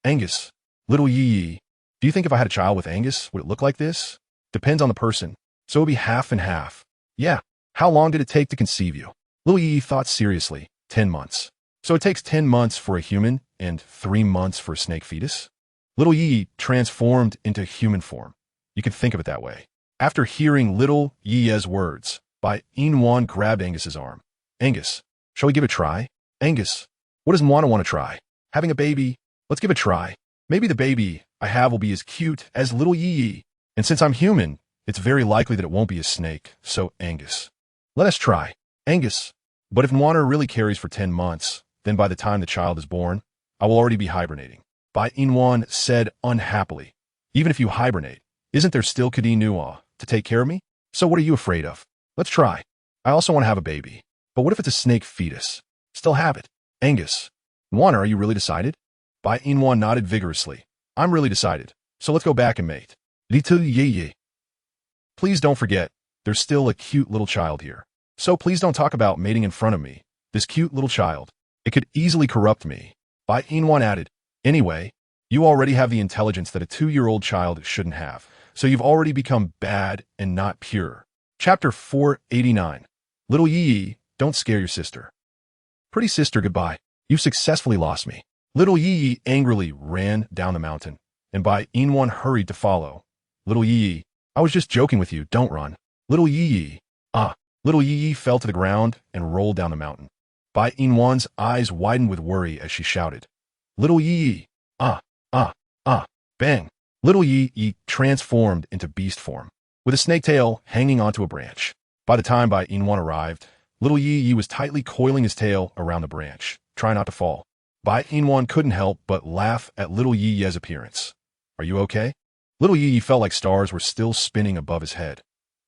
Angus, little Yi, Do you think if I had a child with Angus, would it look like this? Depends on the person. So it would be half and half. Yeah. How long did it take to conceive you? Little Yi thought seriously. 10 months. So it takes 10 months for a human and 3 months for a snake fetus? Little Yi transformed into human form. You can think of it that way. After hearing Little Yi's words, Bai Yina grabbed Angus's arm. Angus, shall we give it a try? Angus, what does Mwana want to try? Having a baby? Let's give it a try. Maybe the baby I have will be as cute as Little Yi. And since I'm human, it's very likely that it won't be a snake. So Angus, let us try. Angus, but if Mwana really carries for 10 months, then by the time the child is born, I will already be hibernating. Bai Yina said unhappily. Even if you hibernate, isn't there still Kadi Nua to take care of me? So what are you afraid of? Let's try. I also want to have a baby. But what if it's a snake fetus? Still have it. Angus. Mwana, are you really decided? Bai Yina nodded vigorously. I'm really decided. So let's go back and mate. Little Ye. Please don't forget, there's still a cute little child here. So please don't talk about mating in front of me. This cute little child. It could easily corrupt me. Bai Yina added. Anyway, you already have the intelligence that a 2-year-old child shouldn't have. So you've already become bad and not pure. Chapter 489. Little Yi, don't scare your sister. Pretty sister, goodbye. You've successfully lost me. Little Yi angrily ran down the mountain, and Bai Yina hurried to follow. Little Yi, I was just joking with you, don't run. Little Yi, Little Yi fell to the ground and rolled down the mountain. Bai Yina's eyes widened with worry as she shouted. Little Yi, bang. Little Yi transformed into beast form, with a snake tail hanging onto a branch. By the time Bai Yina arrived, Little Yi was tightly coiling his tail around the branch, trying not to fall. Bai Yina couldn't help but laugh at Little Yi's appearance. Are you okay? Little Yi felt like stars were still spinning above his head.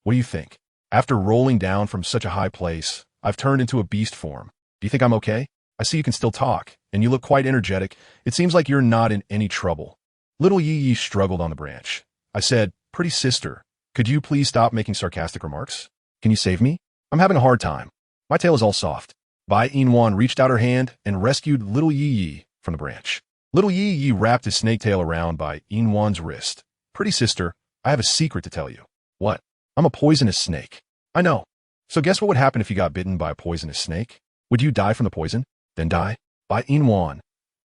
What do you think? After rolling down from such a high place, I've turned into a beast form. Do you think I'm okay? I see you can still talk, and you look quite energetic. It seems like you're not in any trouble. Little Yi struggled on the branch. I said, pretty sister, could you please stop making sarcastic remarks? Can you save me? I'm having a hard time. My tail is all soft. Bai Yina reached out her hand and rescued Little Yi from the branch. Little Yi wrapped his snake tail around Bai Yina's wrist. Pretty sister, I have a secret to tell you. What? I'm a poisonous snake. I know. So guess what would happen if you got bitten by a poisonous snake? Would you die from the poison? Then die? Bai Yina.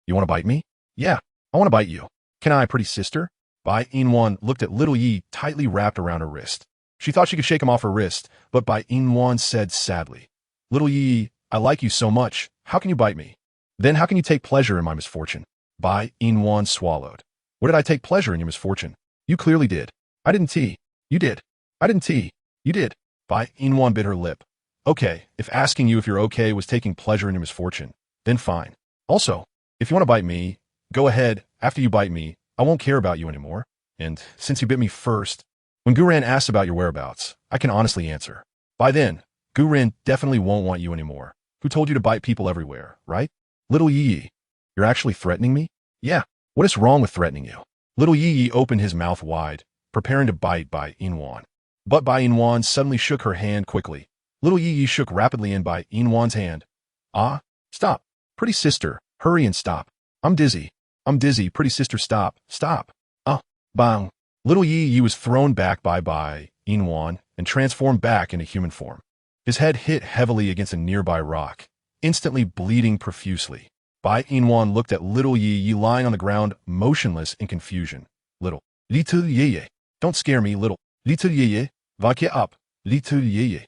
You want to bite me? Yeah, I want to bite you. Can I, pretty sister? Bai Yina looked at Little Yi tightly wrapped around her wrist. She thought she could shake him off her wrist, but Bai Yina said sadly, Little Yi, I like you so much. How can you bite me? Then how can you take pleasure in my misfortune? Bai Yina swallowed. What did I take pleasure in your misfortune? You clearly did. I didn't tea. You did. I didn't tea. You did. Bai Yina bit her lip. Okay, if asking you if you're okay was taking pleasure in your misfortune, then fine. Also, if you want to bite me, go ahead. After you bite me, I won't care about you anymore. And since you bit me first, when Guran asks about your whereabouts, I can honestly answer. By then, Guran definitely won't want you anymore. Who told you to bite people everywhere, right? Little Yi, you're actually threatening me? Yeah. What is wrong with threatening you? Little Yi opened his mouth wide, preparing to bite Bai Yina. But Bai Yina suddenly shook her hand quickly. Little Yi shook rapidly in Bai Yina's hand. Stop. Pretty sister, hurry and stop. I'm dizzy. Pretty sister, stop. Bang. Little Yi was thrown back by Bai Yina and transformed back into human form. His head hit heavily against a nearby rock, instantly bleeding profusely. Bai Yina looked at Little Yi lying on the ground, motionless in confusion. Little Ye, don't scare me, little Ye, wake up, Little Ye.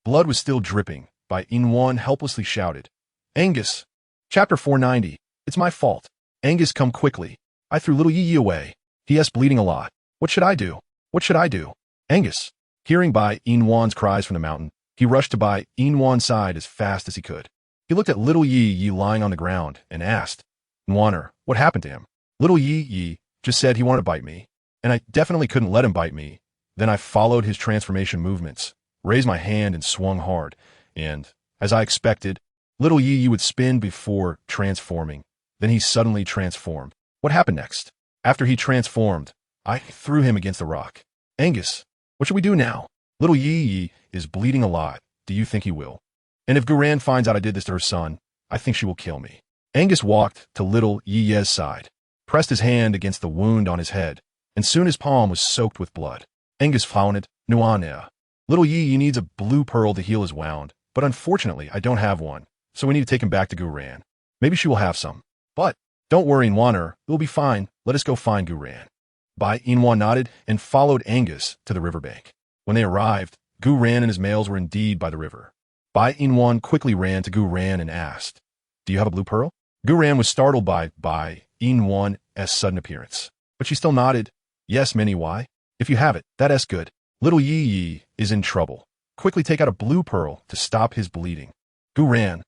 Blood was still dripping. Bai Yina helplessly shouted. Angus. Chapter 490. It's my fault. Angus, come quickly. I threw Little Yi away. He is bleeding a lot. What should I do? What should I do? Angus. Hearing Bai Yina's cries from the mountain, he rushed to Bai Yina's side as fast as he could. He looked at Little Yi lying on the ground and asked, Nwaner, what happened to him? Little Yi just said he wanted to bite me, and I definitely couldn't let him bite me. Then I followed his transformation movements, raised my hand and swung hard, and, as I expected, Little Yi would spin before transforming. Then he suddenly transformed. What happened next? After he transformed, I threw him against the rock. Angus, what should we do now? Little Yi is bleeding a lot. Do you think he will? And if Guran finds out I did this to her son, I think she will kill me. Angus walked to Little Yi's side. pressed his hand against the wound on his head, and soon his palm was soaked with blood. Angus frowned. Nuanea. Little Yi needs a blue pearl to heal his wound, but unfortunately I don't have one, so we need to take him back to Guran. Maybe she will have some. But don't worry, Nwaner, it will be fine. Let us go find Guran. Bai Yina nodded and followed Angus to the riverbank. When they arrived, Guran and his males were indeed by the river. Bai Yina quickly ran to Guran and asked, "Do you have a blue pearl?" Guran was startled by Bai Yina's sudden appearance, but she still nodded. "Yes, Mini, why? If you have it, that's good. Little Yi is in trouble. Quickly take out a blue pearl to stop his bleeding." Guran.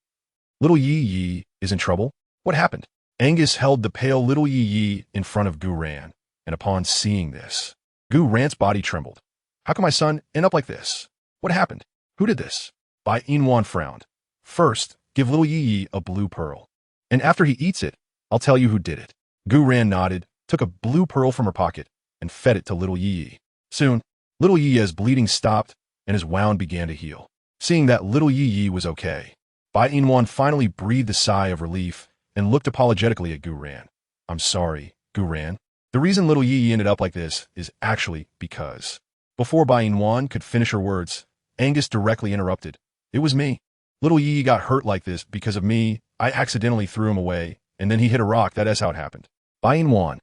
Little Yi is in trouble? What happened? Angus held the pale little Yi in front of Guran, and upon seeing this, Guran's body trembled. How can my son end up like this? What happened? Who did this? Bai Yina frowned. First, give little Yi a blue pearl, and after he eats it, I'll tell you who did it. Guran nodded, took a blue pearl from her pocket, and fed it to little Yi. Soon, little Yi's bleeding stopped, and his wound began to heal. Seeing that little Yi was okay, Bai Yina finally breathed a sigh of relief and looked apologetically at Guran. I'm sorry, Guran. The reason little Yi ended up like this is actually because. Before Bai Yina could finish her words, Angus directly interrupted. It was me. Little Yi got hurt like this because of me. I accidentally threw him away, and then he hit a rock. That's how it happened. Bai Yina.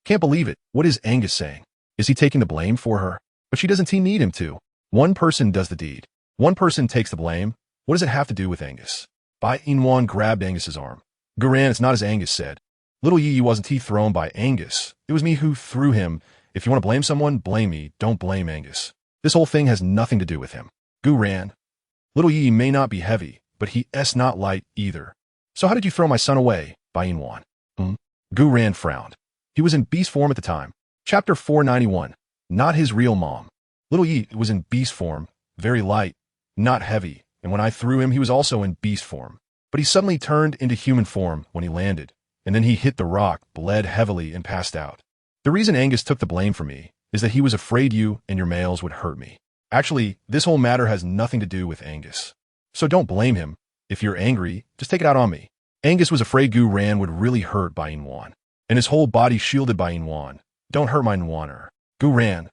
Can't believe it. What is Angus saying? Is he taking the blame for her? But she doesn't need him to. One person does the deed. One person takes the blame. What does it have to do with Angus? Bai Yina grabbed Angus's arm. Guran, it's not as Angus said. Little Yi wasn't he thrown by Angus. It was me who threw him. If you want to blame someone, blame me. Don't blame Angus. This whole thing has nothing to do with him. Guran. Little Yi may not be heavy, but he's not light either. So how did you throw my son away? Bai Yina. Guran frowned. He was in beast form at the time. Chapter 491. Not his real mom. Little Yi was in beast form, very light, not heavy, and when I threw him, he was also in beast form. But he suddenly turned into human form when he landed, and then he hit the rock, bled heavily, and passed out. The reason Angus took the blame for me is that he was afraid you and your males would hurt me. Actually, this whole matter has nothing to do with Angus. So don't blame him. If you're angry, just take it out on me. Angus was afraid Guran would really hurt Bai Yina, and his whole body shielded Bai Yina. Don't hurt my Nwaner. Guran.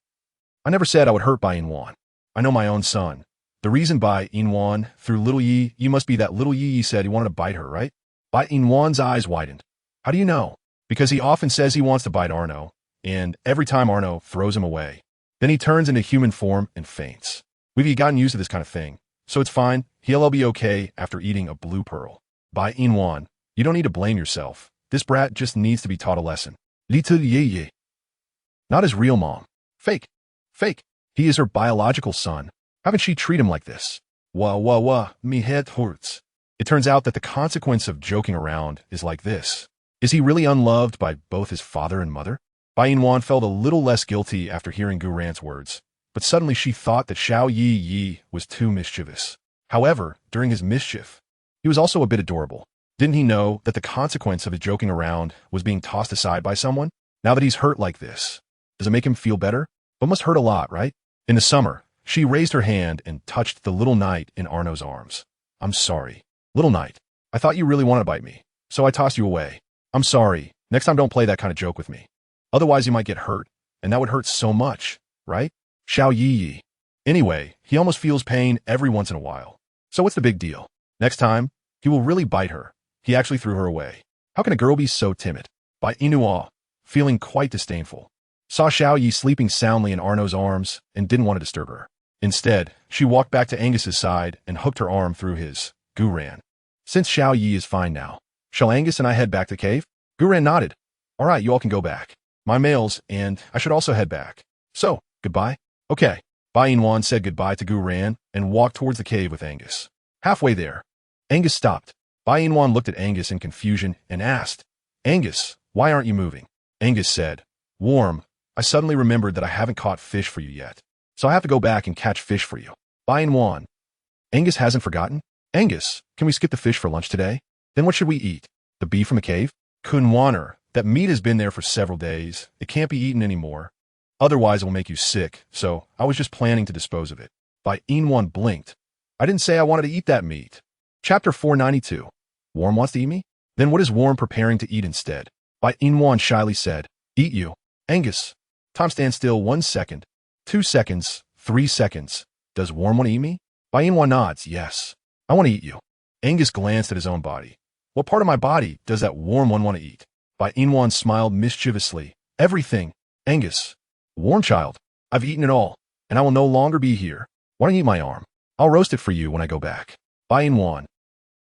I never said I would hurt Bai Yina. I know my own son. The reason Bai Yina threw little Yi, you must be that little Yi said he wanted to bite her, right? Bai Yina's eyes widened. How do you know? Because he often says he wants to bite Arno, and every time Arno throws him away. Then he turns into human form and faints. We've gotten used to this kind of thing, so it's fine. He'll be okay after eating a blue pearl. Bai Yina, you don't need to blame yourself. This brat just needs to be taught a lesson. Little Yi. Not his real mom. Fake. Fake. He is her biological son. How can she treat him like this? Me head hurts. It turns out that the consequence of joking around is like this. Is he really unloved by both his father and mother? Bai Yina felt a little less guilty after hearing Guran's words, but suddenly she thought that Xiao Yi was too mischievous. However, during his mischief, he was also a bit adorable. Didn't he know that the consequence of his joking around was being tossed aside by someone? Now that he's hurt like this, does it make him feel better? But must hurt a lot, right? In the summer, she raised her hand and touched the little knight in Arno's arms. I'm sorry. Little knight, I thought you really wanted to bite me, so I tossed you away. I'm sorry. Next time don't play that kind of joke with me. Otherwise you might get hurt, and that would hurt so much, right? Xiao Yi. Anyway, he almost feels pain every once in a while. So what's the big deal? Next time, he will really bite her. He actually threw her away. How can a girl be so timid? Bai Yina, feeling quite disdainful, saw Xiao Yi sleeping soundly in Arno's arms and didn't want to disturb her. Instead, she walked back to Angus's side and hooked her arm through his. Guran. Since Xiao Yi is fine now, shall Angus and I head back to the cave? Guran nodded. All right, you all can go back. My males, and I should also head back. So, goodbye? Okay. Bai Yina said goodbye to Guran and walked towards the cave with Angus. Halfway there, Angus stopped. Bai Yina looked at Angus in confusion and asked, Angus, why aren't you moving? Angus said, Warm, I suddenly remembered that I haven't caught fish for you yet, so I have to go back and catch fish for you. Bai Yina. Angus hasn't forgotten? Angus, can we skip the fish for lunch today? Then what should we eat? The beef from the cave? Kunwaner, that meat has been there for several days. It can't be eaten anymore. Otherwise it will make you sick, so I was just planning to dispose of it. Bai Yina blinked. I didn't say I wanted to eat that meat. Chapter 492. Warm wants to eat me? Then what is Warm preparing to eat instead? Bai Yina shyly said. Eat you. Angus. Time stands still 1 second. 2 seconds. 3 seconds. Does Worm want to eat me? Bai Yina nods. Yes. I want to eat you. Angus glanced at his own body. What part of my body does that warm one want to eat? Bai Yina smiled mischievously. Everything. Angus. Warm child. I've eaten it all, and I will no longer be here. Why don't you eat my arm? I'll roast it for you when I go back. Bai Yina.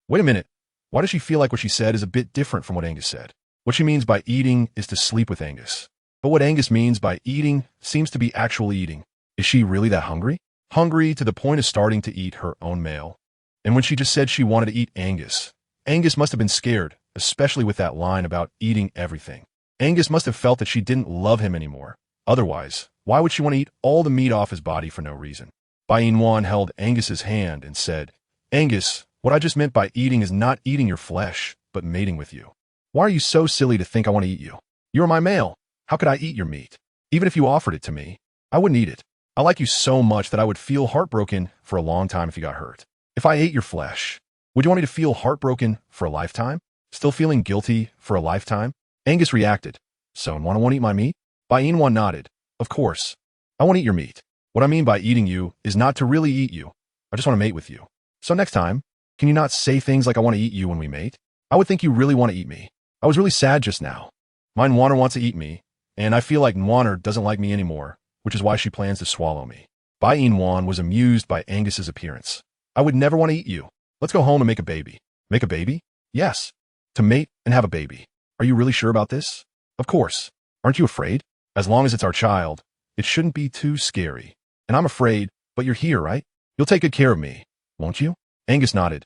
Wait a minute. Why does she feel like what she said is a bit different from what Angus said? What she means by eating is to sleep with Angus. But what Angus means by eating seems to be actual eating. Is she really that hungry? Hungry to the point of starting to eat her own male? And when she just said she wanted to eat Angus, Angus must have been scared, especially with that line about eating everything. Angus must have felt that she didn't love him anymore. Otherwise, why would she want to eat all the meat off his body for no reason? Bai Yina held Angus's hand and said, Angus, what I just meant by eating is not eating your flesh, but mating with you. Why are you so silly to think I want to eat you? You are my male. How could I eat your meat? Even if you offered it to me, I wouldn't eat it. I like you so much that I would feel heartbroken for a long time if you got hurt. If I ate your flesh, would you want me to feel heartbroken for a lifetime? Still feeling guilty for a lifetime? Angus reacted. So, want to eat my meat? Bai Yina nodded. Of course. I want to eat your meat. What I mean by eating you is not to really eat you. I just want to mate with you. So next time, can you not say things like I want to eat you when we mate? I would think you really want to eat me. I was really sad just now. My Nwaner wants to eat me, and I feel like Nwaner doesn't like me anymore, which is why she plans to swallow me. Bai Yina was amused by Angus's appearance. I would never want to eat you. Let's go home and make a baby. Make a baby? Yes. To mate and have a baby. Are you really sure about this? Of course. Aren't you afraid? As long as it's our child, it shouldn't be too scary. And I'm afraid, but you're here, right? You'll take good care of me, won't you? Angus nodded.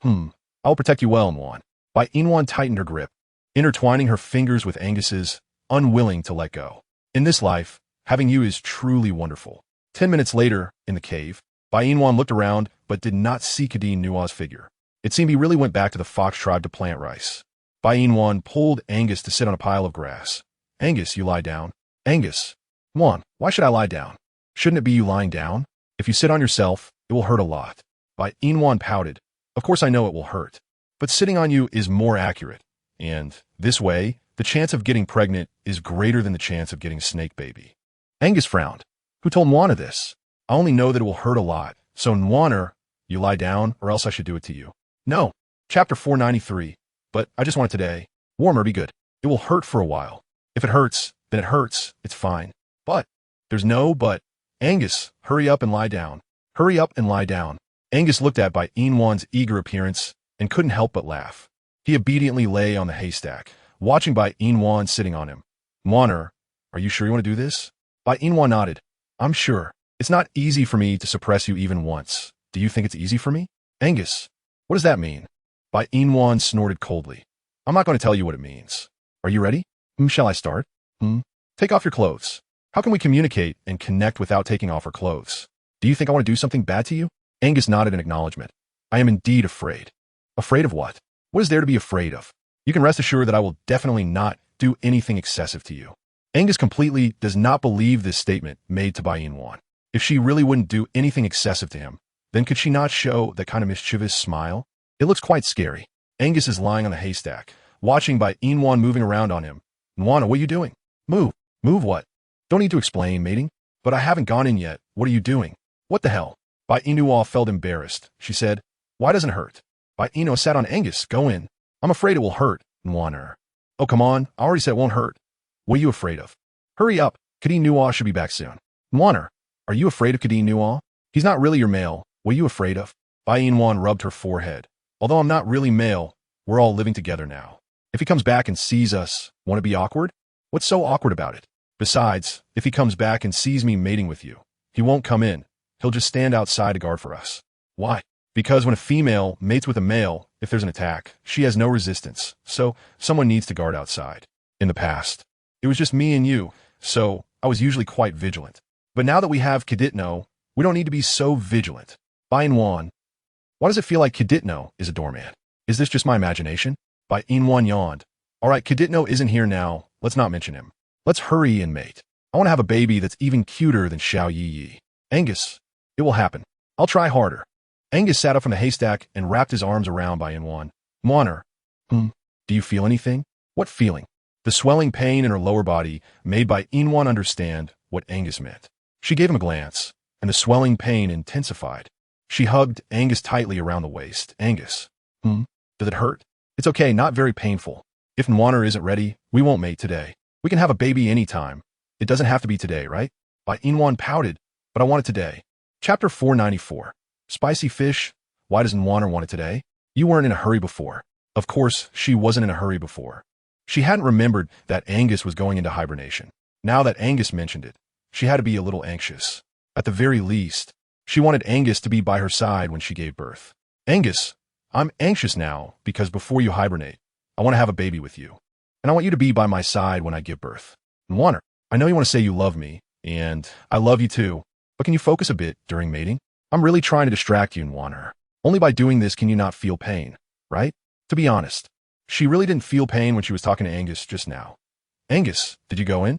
I'll protect you well, Nwan. Bai Yina tightened her grip, intertwining her fingers with Angus's, unwilling to let go. In this life, having you is truly wonderful. 10 minutes later, in the cave, Bai Yina looked around but did not see Kadeen Nua's figure. It seemed he really went back to the fox tribe to plant rice. Bai Yina pulled Angus to sit on a pile of grass. Angus, you lie down. Angus. Nwan, why should I lie down? Shouldn't it be you lying down? If you sit on yourself, it will hurt a lot. Bai Yina pouted. Of course I know it will hurt. But sitting on you is more accurate. And, this way, the chance of getting pregnant is greater than the chance of getting a snake baby. Angus frowned. Who told Nwaner this? I only know that it will hurt a lot. So Nwaner, you lie down or else I should do it to you. No. Chapter 493. But I just want it today. Warmer, be good. It will hurt for a while. If it hurts, then it hurts. It's fine. But. There's no but. Angus, hurry up and lie down. Hurry up and lie down. Angus looked at Bai Yina's eager appearance and couldn't help but laugh. He obediently lay on the haystack, watching Bai Yina sitting on him. Nwaner, are you sure you want to do this? Bai Yina nodded. I'm sure. It's not easy for me to suppress you even once. Do you think it's easy for me? Angus, what does that mean? Bai Yina snorted coldly. I'm not going to tell you what it means. Are you ready? Shall I start? Take off your clothes. How can we communicate and connect without taking off our clothes? Do you think I want to do something bad to you? Angus nodded in acknowledgement. I am indeed afraid. Afraid of what? What is there to be afraid of? You can rest assured that I will definitely not do anything excessive to you. Angus completely does not believe this statement made to Bai Yina. If she really wouldn't do anything excessive to him, then could she not show that kind of mischievous smile? It looks quite scary. Angus is lying on the haystack, watching Bai Yina moving around on him. Nwana, what are you doing? Move. Move what? Don't need to explain, mating. But I haven't gone in yet. What are you doing? What the hell? Bai Yina felt embarrassed. She said, why doesn't it hurt? Bai Yina sat on Angus. Go in. I'm afraid it will hurt, Nwana. Oh, come on. I already said it won't hurt. What are you afraid of? Hurry up. Kadeen Nua should be back soon. Nwana, are you afraid of Kadeen Nua? He's not really your male. What are you afraid of? Bai Yina rubbed her forehead. Although I'm not really male, we're all living together now. If he comes back and sees us, want to be awkward? What's so awkward about it? Besides, if he comes back and sees me mating with you, he won't come in. He'll just stand outside to guard for us. Why? Because when a female mates with a male, if there's an attack, she has no resistance, so someone needs to guard outside. In the past, it was just me and you, so I was usually quite vigilant. But now that we have Kaditno, we don't need to be so vigilant. Bai Yina, why does it feel like Kaditno is a doormat? Is this just my imagination? Bai Yina yawned. All right, Kaditno isn't here now. Let's not mention him. Let's hurry and mate. I want to have a baby that's even cuter than Xiao Yi Yi. Angus, it will happen. I'll try harder. Angus sat up from the haystack and wrapped his arms around Bai Yina. Nwaner, do you feel anything? What feeling? The swelling pain in her lower body made Bai Yina understand what Angus meant. She gave him a glance, and the swelling pain intensified. She hugged Angus tightly around the waist. Angus, does it hurt? It's okay, not very painful. If Nwana isn't ready, we won't mate today. We can have a baby anytime. It doesn't have to be today, right? Bai Yina pouted, but I want it today. Chapter 494. Spicy fish. Why does Nwana want it today? You weren't in a hurry before. Of course, she wasn't in a hurry before. She hadn't remembered that Angus was going into hibernation. Now that Angus mentioned it, she had to be a little anxious. At the very least, she wanted Angus to be by her side when she gave birth. Angus, I'm anxious now because before you hibernate, I want to have a baby with you. And I want you to be by my side when I give birth. Nwana, I know you want to say you love me, and I love you too, but can you focus a bit during mating? I'm really trying to distract you, Nwana. Only by doing this can you not feel pain, right? To be honest, she really didn't feel pain when she was talking to Angus just now. Angus, did you go in?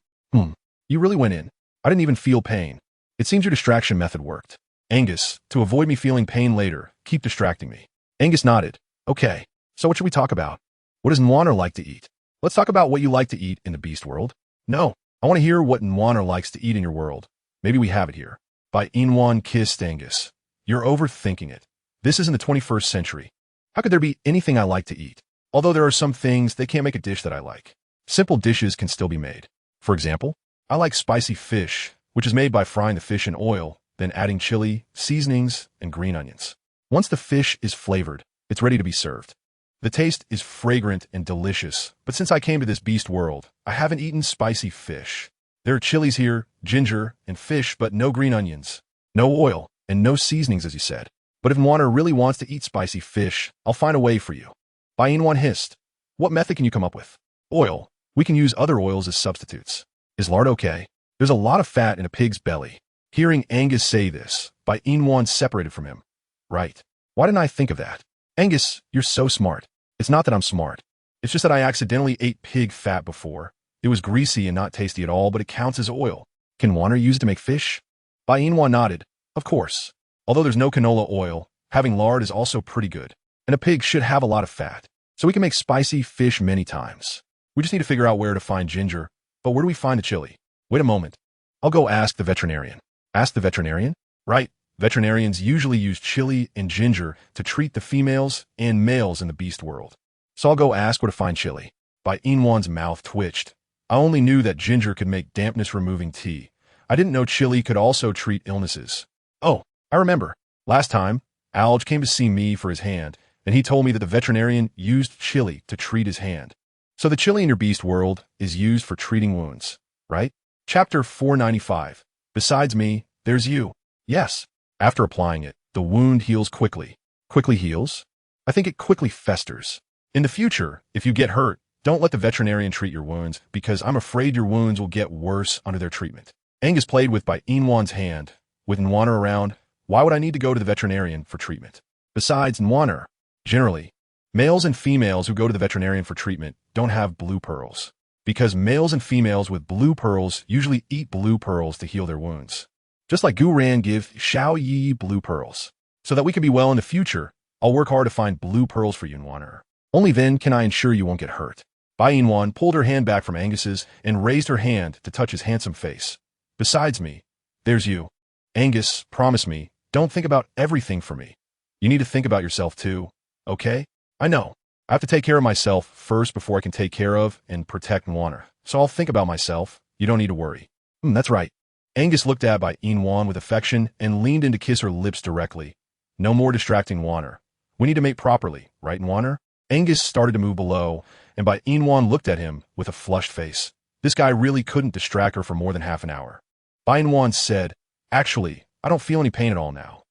You really went in. I didn't even feel pain. It seems your distraction method worked. Angus, to avoid me feeling pain later, keep distracting me. Angus nodded. Okay, so what should we talk about? What does Nwana like to eat? Let's talk about what you like to eat in the beast world. No, I want to hear what Nwana likes to eat in your world. Maybe we have it here. Bai Yina kissed Angus. You're overthinking it. This is in the 21st century. How could there be anything I like to eat? Although there are some things, they can't make a dish that I like. Simple dishes can still be made. For example, I like spicy fish, which is made by frying the fish in oil, then adding chili, seasonings, and green onions. Once the fish is flavored, it's ready to be served. The taste is fragrant and delicious, but since I came to this beast world, I haven't eaten spicy fish. There are chilies here, ginger, and fish, but no green onions, no oil, and no seasonings, as you said. But if Nwana really wants to eat spicy fish, I'll find a way for you. Bai Yina hissed. What method can you come up with? Oil. We can use other oils as substitutes. Is lard okay? There's a lot of fat in a pig's belly. Hearing Angus say this, Bai Yina separated from him. Right. Why didn't I think of that? Angus, you're so smart. It's not that I'm smart. It's just that I accidentally ate pig fat before. It was greasy and not tasty at all, but it counts as oil. Can Nwana use it to make fish? Bai Yina nodded. Of course. Although there's no canola oil, having lard is also pretty good. And a pig should have a lot of fat. So we can make spicy fish many times. We just need to figure out where to find ginger. But where do we find the chili? Wait a moment. I'll go ask the veterinarian. Ask the veterinarian? Right. Veterinarians usually use chili and ginger to treat the females and males in the beast world. So I'll go ask where to find chili. Bai Yina's mouth twitched. I only knew that ginger could make dampness-removing tea. I didn't know chili could also treat illnesses. Oh, I remember. Last time, Alge came to see me for his hand, and he told me that the veterinarian used chili to treat his hand. So the chili in your beast world is used for treating wounds, right? Chapter 495. Besides me, there's you. Yes. After applying it, the wound heals quickly. Quickly heals? I think it quickly festers. In the future, if you get hurt, don't let the veterinarian treat your wounds, because I'm afraid your wounds will get worse under their treatment. Angus played with Bai Yina's hand. With Nwana around, why would I need to go to the veterinarian for treatment? Besides Nwana, generally, males and females who go to the veterinarian for treatment don't have blue pearls, because males and females with blue pearls usually eat blue pearls to heal their wounds. Just like Gu Ran give Xiao Yi blue pearls. So that we can be well in the future, I'll work hard to find blue pearls for you, Nwana. Only then can I ensure you won't get hurt. Bai Yina pulled her hand back from Angus's and raised her hand to touch his handsome face. Besides me, there's you. Angus, promise me, don't think about everything for me. You need to think about yourself too, okay? I know. I have to take care of myself first before I can take care of and protect Nwana. So I'll think about myself. You don't need to worry. That's right. Angus looked at Bai Yina with affection and leaned in to kiss her lips directly. No more distracting Nwana. We need to mate properly, right, Nwana? Angus started to move below, and Bai Yina looked at him with a flushed face. This guy really couldn't distract her for more than half an hour. Bai Yina said, Actually, I don't feel any pain at all now.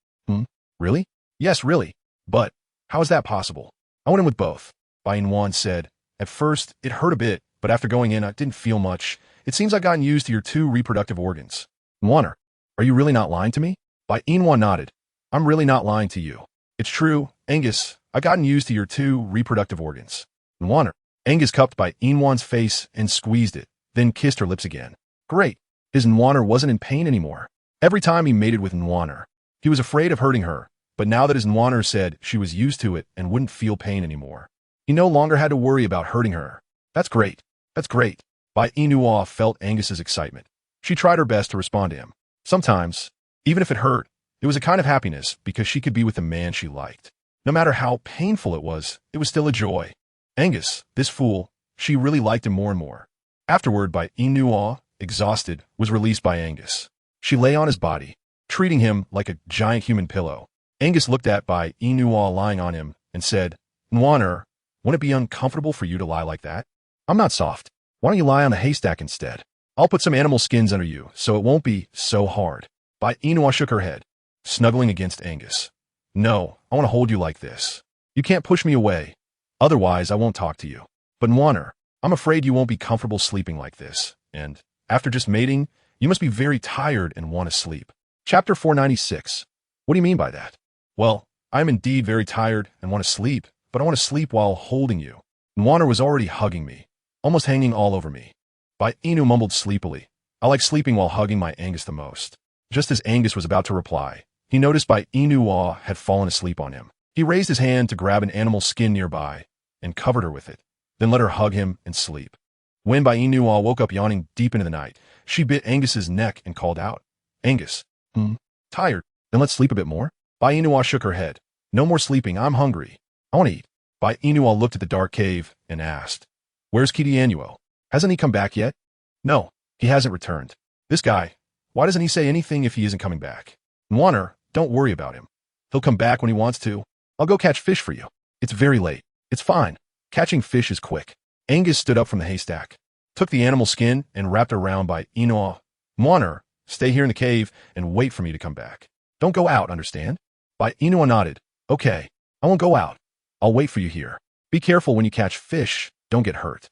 Really? Yes, really. But how is that possible? I went in with both. Bai Yina said, At first, it hurt a bit, but after going in, I didn't feel much. It seems I've gotten used to your 2 reproductive organs. Nwana, are you really not lying to me? Bai Yina nodded. I'm really not lying to you. It's true, Angus, I've gotten used to your 2 reproductive organs. Nwana. Angus cupped Bai Yina's face and squeezed it, then kissed her lips again. Great. His Nwana wasn't in pain anymore. Every time he mated with Nwana, he was afraid of hurting her, but now that his Nwana said she was used to it and wouldn't feel pain anymore, he no longer had to worry about hurting her. That's great. That's great. Bai Yina felt Angus's excitement. She tried her best to respond to him. Sometimes, even if it hurt, it was a kind of happiness because she could be with the man she liked. No matter how painful it was still a joy. Angus, this fool, she really liked him more and more. Afterward, Bai Yina, exhausted, was released by Angus. She lay on his body, treating him like a giant human pillow. Angus looked at Bai Yina lying on him and said, "Nwaner, won't it be uncomfortable for you to lie like that? I'm not soft. Why don't you lie on a haystack instead? I'll put some animal skins under you so it won't be so hard." Bai Yina shook her head, snuggling against Angus. "No, I want to hold you like this. You can't push me away. Otherwise, I won't talk to you. But Nwaner, I'm afraid you won't be comfortable sleeping like this. And after just mating, you must be very tired and want to sleep." Chapter 496. What do you mean by that? Well, I am indeed very tired and want to sleep, but I want to sleep while holding you. Nwaner was already hugging me, almost hanging all over me. Bai Yina mumbled sleepily, "I like sleeping while hugging my Angus the most." Just as Angus was about to reply, he noticed Bai Yina had fallen asleep on him. He raised his hand to grab an animal skin nearby and covered her with it, then let her hug him and sleep. When Bai Yina woke up yawning deep into the night, she bit Angus's neck and called out, "Angus, tired? Then let's sleep a bit more?" Bai Yina shook her head. "No more sleeping, I'm hungry. I want to eat." Bai Yina looked at the dark cave and asked, "Where's KingAngus? Hasn't he come back yet?" "No, he hasn't returned. This guy, why doesn't he say anything if he isn't coming back?" "Nwaner, don't worry about him. He'll come back when he wants to. I'll go catch fish for you. It's very late. It's fine. Catching fish is quick." Angus stood up from the haystack, took the animal skin and wrapped it around Bai Yina. "Nwaner, stay here in the cave and wait for me to come back. Don't go out, understand?" Bai Yina nodded. "Okay, I won't go out. I'll wait for you here. Be careful when you catch fish. Don't get hurt."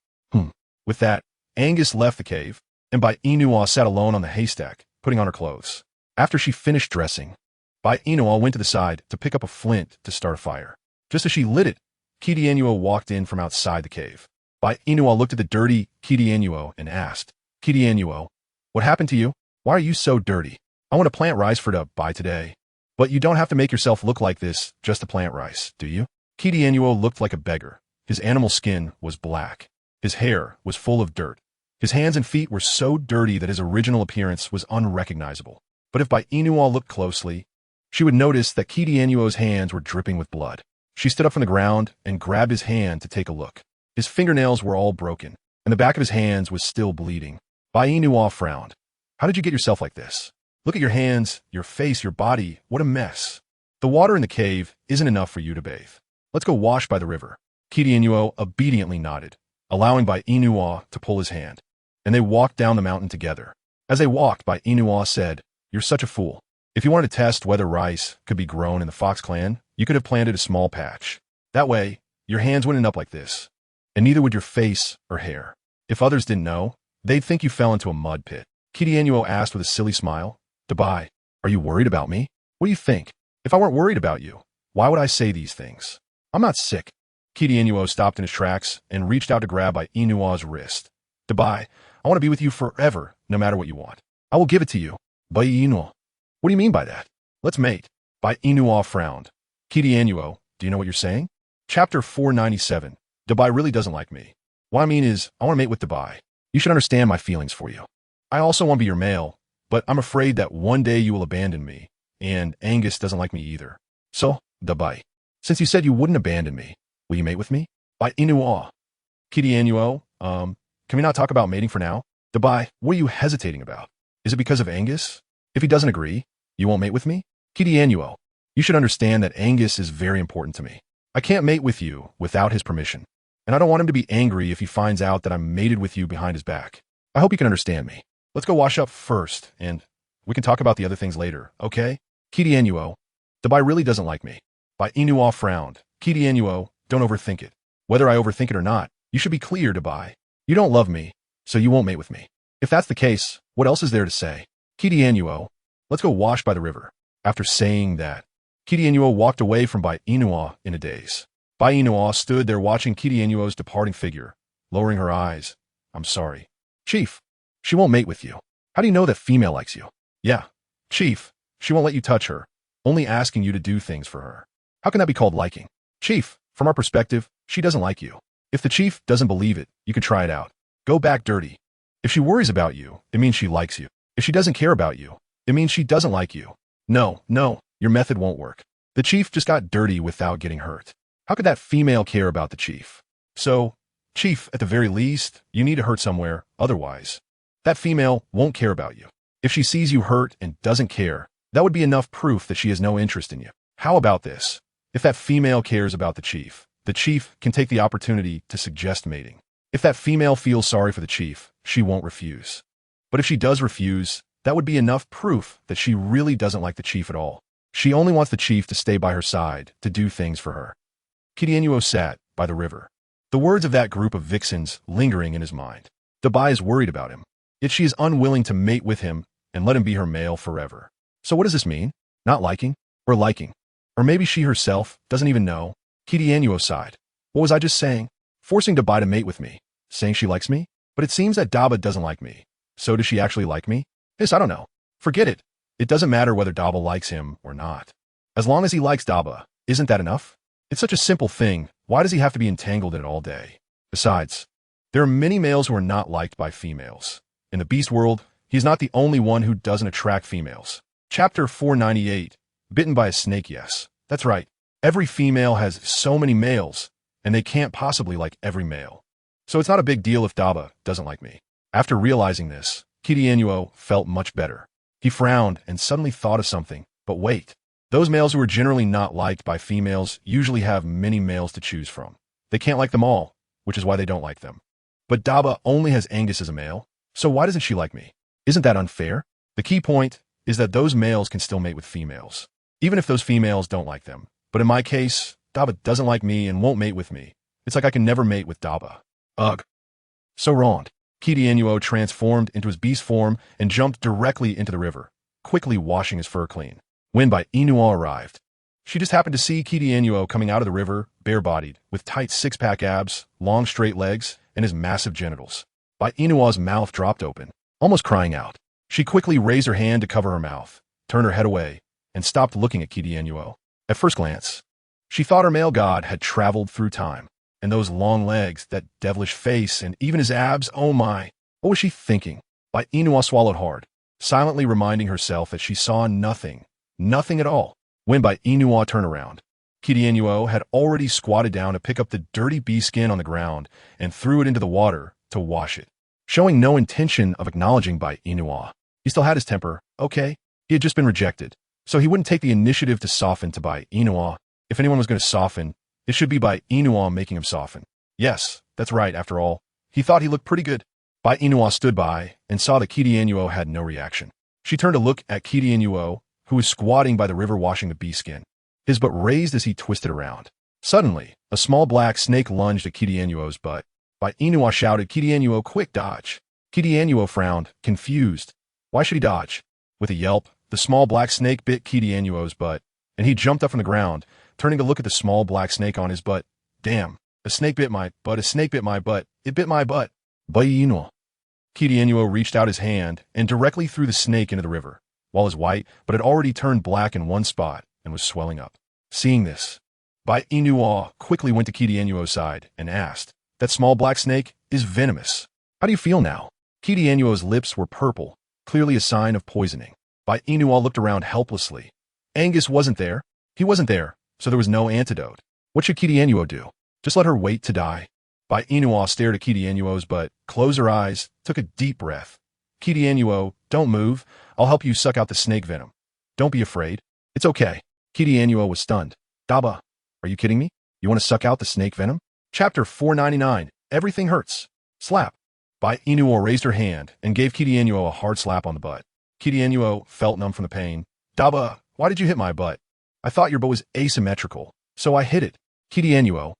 With that, Angus left the cave, and Bai Yina sat alone on the haystack, putting on her clothes. After she finished dressing, Bai Yina went to the side to pick up a flint to start a fire. Just as she lit it, KingAngus walked in from outside the cave. Bai Yina looked at the dirty KingAngus and asked, "KingAngus, what happened to you? Why are you so dirty? I want to plant rice for to buy today. But you don't have to make yourself look like this just to plant rice, do you?" KingAngus looked like a beggar. His animal skin was black. His hair was full of dirt. His hands and feet were so dirty that his original appearance was unrecognizable. But if Bai Yina looked closely, she would notice that KingAngus's hands were dripping with blood. She stood up from the ground and grabbed his hand to take a look. His fingernails were all broken, and the back of his hands was still bleeding. Bai Yina frowned. "How did you get yourself like this? Look at your hands, your face, your body. What a mess. The water in the cave isn't enough for you to bathe. Let's go wash by the river." KingAngus obediently nodded, allowing Bai Yina to pull his hand, and they walked down the mountain together. As they walked, Bai Yina said, "You're such a fool. If you wanted to test whether rice could be grown in the Fox clan, you could have planted a small patch. That way, your hands wouldn't end up like this, and neither would your face or hair. If others didn't know, they'd think you fell into a mud pit." KingAngus asked with a silly smile, "Bai, are you worried about me? What do you think? If I weren't worried about you, why would I say these things? I'm not sick." KingAngus stopped in his tracks and reached out to grab Bai Yina's wrist. "Bai, I want to be with you forever, no matter what you want. I will give it to you." "Bai Yina, what do you mean by that? Let's mate." Bai Yina frowned. "KingAngus, do you know what you're saying?" Chapter 497. Bai really doesn't like me. What I mean is, I want to mate with Bai. You should understand my feelings for you. I also want to be your male, but I'm afraid that one day you will abandon me, and Angus doesn't like me either. So, Bai, since you said you wouldn't abandon me, will you mate with me? Bai Yina. KingAngus, can we not talk about mating for now? Bai, what are you hesitating about? Is it because of Angus? If he doesn't agree, you won't mate with me? KingAngus, you should understand that Angus is very important to me. I can't mate with you without his permission, and I don't want him to be angry if he finds out that I'm mated with you behind his back. I hope you can understand me. Let's go wash up first, and we can talk about the other things later, okay? KingAngus, Bai really doesn't like me. Bai Yina frowned. KingAngus, don't overthink it. Whether I overthink it or not, you should be clear, Bai. You don't love me, so you won't mate with me. If that's the case, what else is there to say? KingAngus, let's go wash by the river. After saying that, KingAngus walked away from Bai Yina in a daze. Bai Yina stood there watching KingAngus's departing figure, lowering her eyes. "I'm sorry. Chief, she won't mate with you. How do you know that female likes you?" "Yeah, Chief, she won't let you touch her, only asking you to do things for her. How can that be called liking?" "Chief, from our perspective, she doesn't like you. If the chief doesn't believe it, you can try it out. Go back dirty. If she worries about you, it means she likes you. If she doesn't care about you, it means she doesn't like you. No, your method won't work. The chief just got dirty without getting hurt. How could that female care about the chief? So, chief, at the very least, you need to hurt somewhere, otherwise, that female won't care about you. If she sees you hurt and doesn't care, that would be enough proof that she has no interest in you. How about this? If that female cares about the chief can take the opportunity to suggest mating. If that female feels sorry for the chief, she won't refuse. But if she does refuse, that would be enough proof that she really doesn't like the chief at all. She only wants the chief to stay by her side, to do things for her. KingAngus sat by the river, the words of that group of vixens lingering in his mind. Bai is worried about him, yet she is unwilling to mate with him and let him be her male forever. So what does this mean? Not liking? Or liking? Or maybe she herself doesn't even know? KingAngus sighed. What was I just saying? Forcing Bai to mate with me. Saying she likes me? But it seems that Bai doesn't like me. So does she actually like me? Yes, I don't know. Forget it. It doesn't matter whether Bai likes him or not. As long as he likes Bai, isn't that enough? It's such a simple thing. Why does he have to be entangled in it all day? Besides, there are many males who are not liked by females. In the beast world, he's not the only one who doesn't attract females. Chapter 498. Bitten by a snake. Yes, that's right. Every female has so many males, and they can't possibly like every male. So it's not a big deal if Bai doesn't like me. After realizing this, KingAngus felt much better. He frowned and suddenly thought of something. But wait. Those males who are generally not liked by females usually have many males to choose from. They can't like them all, which is why they don't like them. But Bai only has Angus as a male, so why doesn't she like me? Isn't that unfair? The key point is that those males can still mate with females, even if those females don't like them. But in my case, Bai doesn't like me and won't mate with me. It's like I can never mate with Bai. Ugh. So wrong. KingAngus transformed into his beast form and jumped directly into the river, quickly washing his fur clean. When Bai Yina arrived, she just happened to see KingAngus coming out of the river, bare-bodied, with tight six-pack abs, long straight legs, and his massive genitals. Bai Yina's mouth dropped open, almost crying out. She quickly raised her hand to cover her mouth, turned her head away, and stopped looking at KingAngus. At first glance, she thought her male god had traveled through time, and those long legs, that devilish face, and even his abs, oh my. What was she thinking? Bai Yina swallowed hard, silently reminding herself that she saw nothing at all. When Bai Yina turned around, KingAngus had already squatted down to pick up the dirty bee skin on the ground and threw it into the water to wash it. Showing no intention of acknowledging Bai Yina. He still had his temper, okay? He had just been rejected, so he wouldn't take the initiative to soften to Bai Yina. If anyone was going to soften, it should be Bai Yina making him soften. Yes, that's right, after all. He thought he looked pretty good. Bai Yina stood by and saw that KingAngus had no reaction. She turned to look at KingAngus, who was squatting by the river washing the bee skin, his butt raised as he twisted around. Suddenly, a small black snake lunged at KingAngus's butt. Bai Yina shouted, KingAngus, quick dodge. KingAngus frowned, confused. Why should he dodge? With a yelp, the small black snake bit KingAngus's butt, and he jumped up from the ground, turning to look at the small black snake on his butt. Damn, a snake bit my butt, a snake bit my butt, it bit my butt. Bai Yina. KingAngus reached out his hand and directly threw the snake into the river. While it was white, but had already turned black in one spot and was swelling up. Seeing this, Bai Yina quickly went to KingAngus's side and asked, that small black snake is venomous. How do you feel now? KingAngus's lips were purple, clearly a sign of poisoning. Bai Yina looked around helplessly. Angus wasn't there. He wasn't there, so there was no antidote. What should KingAngus do? Just let her wait to die? Bai Yina stared at KingAngus's butt, closed her eyes, took a deep breath. KingAngus, don't move. I'll help you suck out the snake venom. Don't be afraid. It's okay. KingAngus was stunned. Bai, are you kidding me? You want to suck out the snake venom? Chapter 499. Everything hurts. Slap. Bai Yina raised her hand and gave KingAngus a hard slap on the butt. KingAngus felt numb from the pain. Bai, why did you hit my butt? I thought your butt was asymmetrical, so I hit it. KingAngus.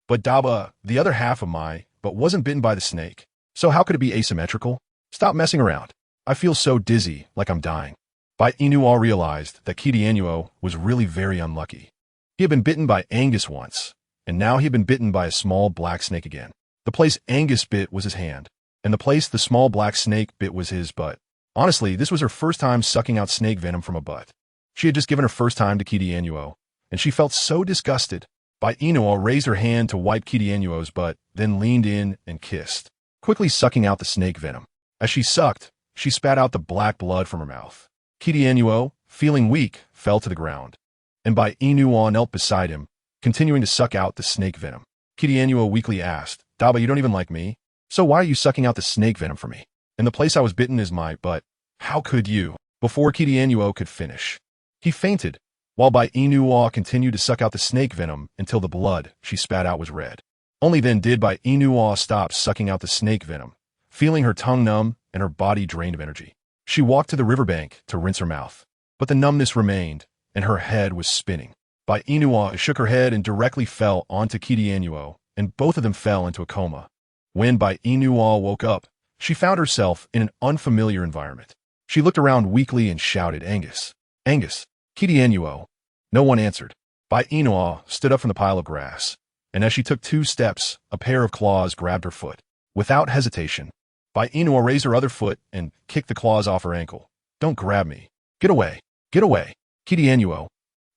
But Bai, the other half of my butt wasn't bitten by the snake. So how could it be asymmetrical? Stop messing around. I feel so dizzy, like I'm dying. Bai Yina realized that KingAngus was really very unlucky. He had been bitten by Angus once, and now he had been bitten by a small black snake again. The place Angus bit was his hand, and the place the small black snake bit was his butt. Honestly, this was her first time sucking out snake venom from a butt. She had just given her first time to KingAngus, and she felt so disgusted. Bai Yina raised her hand to wipe KingAngus's butt, then leaned in and kissed. quickly sucking out the snake venom. As she sucked, she spat out the black blood from her mouth. KingAngus, feeling weak, fell to the ground, and Bai Yina knelt beside him, continuing to suck out the snake venom. KingAngus weakly asked, Daba, you don't even like me? So why are you sucking out the snake venom for me? And the place I was bitten is my butt. How could you? Before KingAngus could finish, he fainted, while Bai Yina continued to suck out the snake venom until the blood she spat out was red. Only then did Bai Yina stop sucking out the snake venom, feeling her tongue numb and her body drained of energy. She walked to the riverbank to rinse her mouth, but the numbness remained, and her head was spinning. Bai Yina shook her head and directly fell onto KingAngus, and both of them fell into a coma. When Bai Yina woke up, she found herself in an unfamiliar environment. She looked around weakly and shouted, Angus! Angus! KingAngus! No one answered. Bai Yina stood up from the pile of grass, and as she took 2 steps, a pair of claws grabbed her foot. Without hesitation, Bai Yina raised her other foot and kicked the claws off her ankle. Don't grab me. Get away. Get away. KingAngus!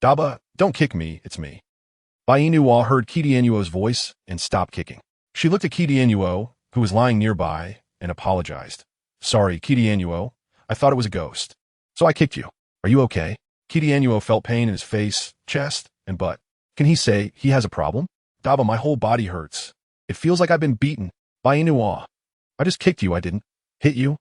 Daba, don't kick me, it's me. Bai Yina heard KingAngus' voice and stopped kicking. She looked at KingAngus, who was lying nearby, and apologized. Sorry, KingAngus, I thought it was a ghost. So I kicked you. Are you okay? KingAngus felt pain in his face, chest, and butt. Can he say he has a problem? Daba, my whole body hurts. It feels like I've been beaten. Bai Yina, I just kicked you, I didn't. Hit you?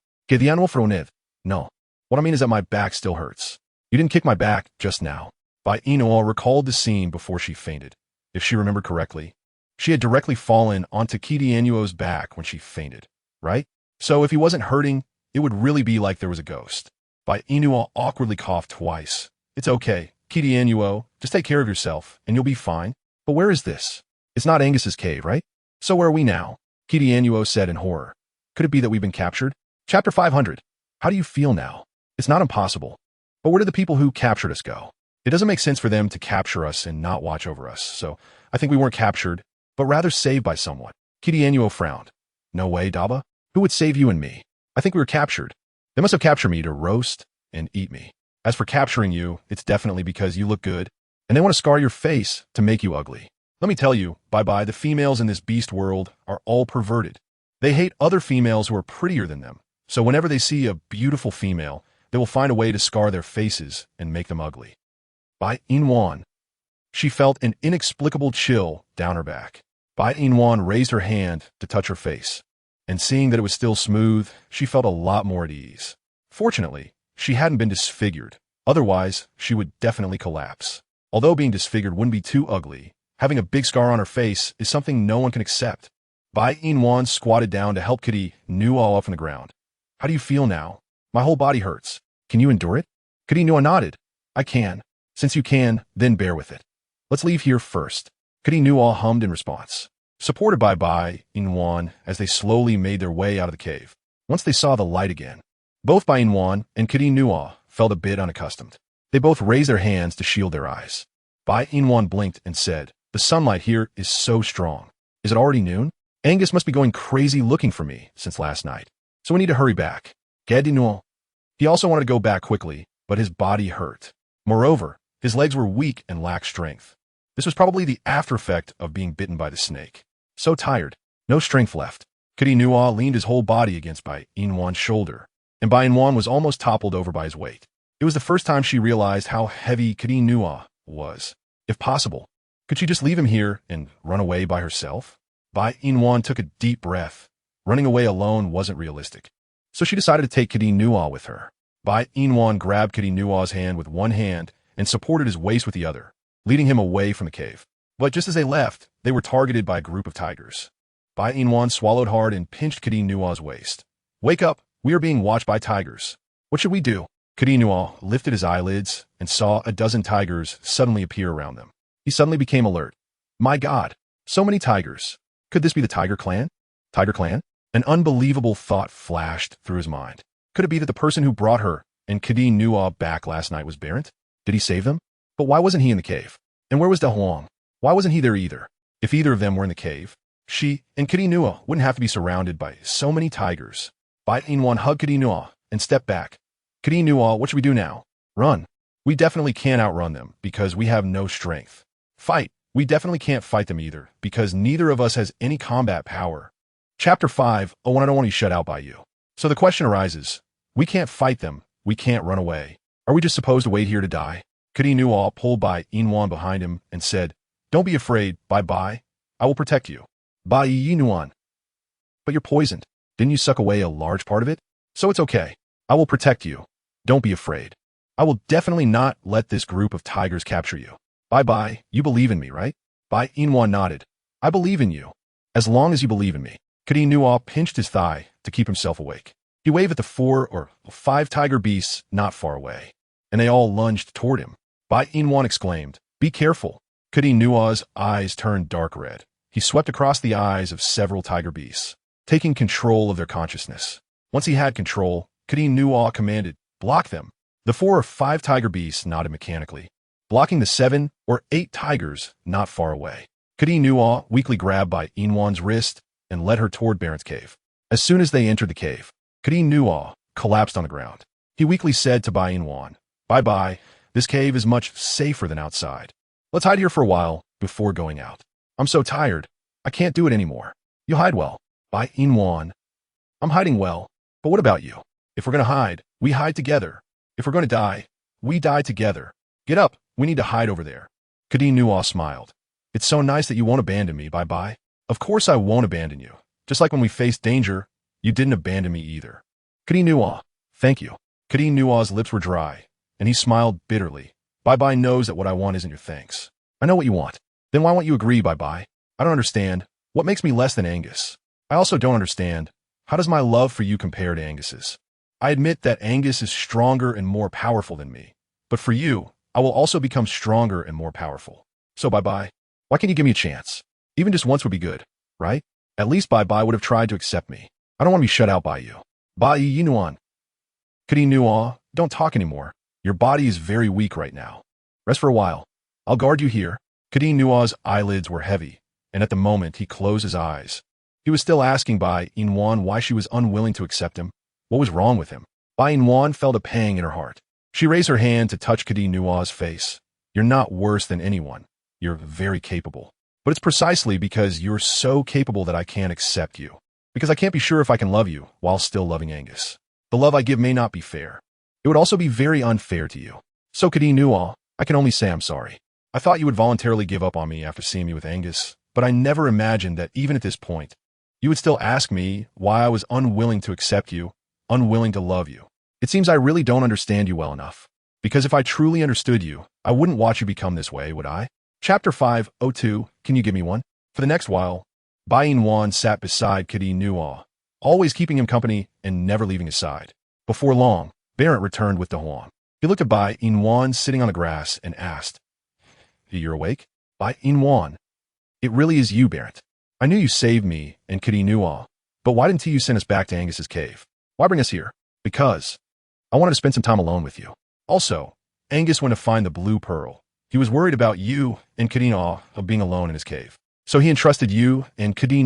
No. What I mean is that my back still hurts. You didn't kick my back just now. Bai Yina recalled the scene before she fainted. If she remembered correctly, she had directly fallen onto KingAngus' back when she fainted, right? So if he wasn't hurting, it would really be like there was a ghost. Bai Yina awkwardly coughed twice. It's okay, KingAngus, just take care of yourself, and you'll be fine. But where is this? It's not Angus's cave, right? So where are we now? KingAngus said in horror. Could it be that we've been captured? Chapter 500. How do you feel now? It's not impossible. But where did the people who captured us go? It doesn't make sense for them to capture us and not watch over us, so I think we weren't captured, but rather saved by someone. KingAngus frowned. No way, Daba. Who would save you and me? I think we were captured. They must have captured me to roast and eat me. As for capturing you, it's definitely because you look good, and they want to scar your face to make you ugly. Let me tell you, bye-bye, the females in this beast world are all perverted. They hate other females who are prettier than them, so whenever they see a beautiful female, they will find a way to scar their faces and make them ugly. Bai Yina. She felt an inexplicable chill down her back. Bai Yina raised her hand to touch her face, and seeing that it was still smooth, she felt a lot more at ease. Fortunately, she hadn't been disfigured. Otherwise, she would definitely collapse. Although being disfigured wouldn't be too ugly, having a big scar on her face is something no one can accept. Bai Yina squatted down to help KingAngus up from the ground. How do you feel now? My whole body hurts. Can you endure it? KingAngus nodded. I can. Since you can, then bear with it. Let's leave here first. KingAngus hummed in response, supported by Bai Yina as they slowly made their way out of the cave. Once they saw the light again, both Bai Yina and KingAngus felt a bit unaccustomed. They both raised their hands to shield their eyes. Bai Yina blinked and said, the sunlight here is so strong. Is it already noon? Angus must be going crazy looking for me since last night, so we need to hurry back. He also wanted to go back quickly, but his body hurt. Moreover, his legs were weak and lacked strength. This was probably the after effect of being bitten by the snake. So tired, no strength left. KingAngus leaned his whole body against Bai Yina's shoulder, and Bai Yina was almost toppled over by his weight. It was the first time she realized how heavy KingAngus was. If possible, could she just leave him here and run away by herself? Bai Yina took a deep breath. Running away alone wasn't realistic, so she decided to take KingAngus with her. Bai Yina grabbed KingAngus' hand with one hand and supported his waist with the other, leading him away from the cave. But just as they left, they were targeted by a group of tigers. Bai Yina swallowed hard and pinched KingAngus' waist. Wake up, we are being watched by tigers. What should we do? KingAngus lifted his eyelids and saw a dozen tigers suddenly appear around them. He suddenly became alert. My God, so many tigers. Could this be the Tiger Clan? Tiger Clan? An unbelievable thought flashed through his mind. Could it be that the person who brought her and KingAngus back last night was Barrett? Did he save them? But why wasn't he in the cave? And where was De Huang? Why wasn't he there either? If either of them were in the cave, she and KingAngus wouldn't have to be surrounded by so many tigers. Bai Yina hugged KingAngus and stepped back. KingAngus, what should we do now? Run. We definitely can't outrun them because we have no strength. Fight. We definitely can't fight them either because neither of us has any combat power. Chapter 5. Oh, and I don't want to be shut out by you. So the question arises, we can't fight them, we can't run away. Are we just supposed to wait here to die? Kedi pulled Bai Yina behind him and said, don't be afraid, Bai. I will protect you. Bai Yina. But you're poisoned. Didn't you suck away a large part of it? So it's okay. I will protect you. Don't be afraid. I will definitely not let this group of tigers capture you. Bai, you believe in me, right? Bai Yina nodded. I believe in you. As long as you believe in me. Kedi pinched his thigh to keep himself awake. He waved at the 4 or 5 tiger beasts not far away, and they all lunged toward him. Bai Yina exclaimed, be careful. Kedi's eyes turned dark red. He swept across the eyes of several tiger beasts, taking control of their consciousness. Once he had control, Kedi commanded, block them. The 4 or 5 tiger beasts nodded mechanically, blocking the 7 or 8 tigers not far away. Kedi weakly grabbed Bai Yina's wrist and led her toward Baron's cave. As soon as they entered the cave, Kedi collapsed on the ground. He weakly said to Bai Yina, Bye, this cave is much safer than outside. Let's hide here for a while before going out. I'm so tired. I can't do it anymore. You hide well. Bai Yina. I'm hiding well, but what about you? If we're going to hide, we hide together. If we're going to die, we die together. Get up, we need to hide over there. Kedi smiled. It's so nice that you won't abandon me, Bai. Of course I won't abandon you. Just like when we faced danger, you didn't abandon me either. Kedi, thank you. Kedi's lips were dry, and he smiled bitterly. Bai knows that what I want isn't your thanks. I know what you want. Then why won't you agree, Bai? I don't understand. What makes me less than Angus? I also don't understand. How does my love for you compare to Angus's? I admit that Angus is stronger and more powerful than me. But for you, I will also become stronger and more powerful. So Bai, why can't you give me a chance? Even just once would be good, right? At least Bai would have tried to accept me. I don't want to be shut out by you. Bai Yina. Kedi, don't talk anymore. Your body is very weak right now. Rest for a while. I'll guard you here. Kedi's eyelids were heavy, and at the moment he closed his eyes. He was still asking Bai Yina why she was unwilling to accept him. What was wrong with him? Bai Yina felt a pang in her heart. She raised her hand to touch Kedi's face. You're not worse than anyone. You're very capable. But it's precisely because you're so capable that I can't accept you. Because I can't be sure if I can love you while still loving Angus. The love I give may not be fair. It would also be very unfair to you. So Kedi, I can only say I'm sorry. I thought you would voluntarily give up on me after seeing me with Angus, but I never imagined that even at this point, you would still ask me why I was unwilling to accept you, unwilling to love you. It seems I really don't understand you well enough. Because if I truly understood you, I wouldn't watch you become this way, would I? Chapter 5:02. Can you give me one? For the next while, Bai Yina sat beside Kedi, always keeping him company and never leaving his side. Before long, Baron returned with Dahuan. He looked at Bai Yina sitting on the grass and asked, You're awake? Bai Yina. It really is you, Baron. I knew you saved me and Kedi, but why didn't you send us back to Angus's cave? Why bring us here? Because I wanted to spend some time alone with you. Also, Angus went to find the blue pearl. He was worried about you and Kedi of being alone in his cave. So he entrusted you and Kedi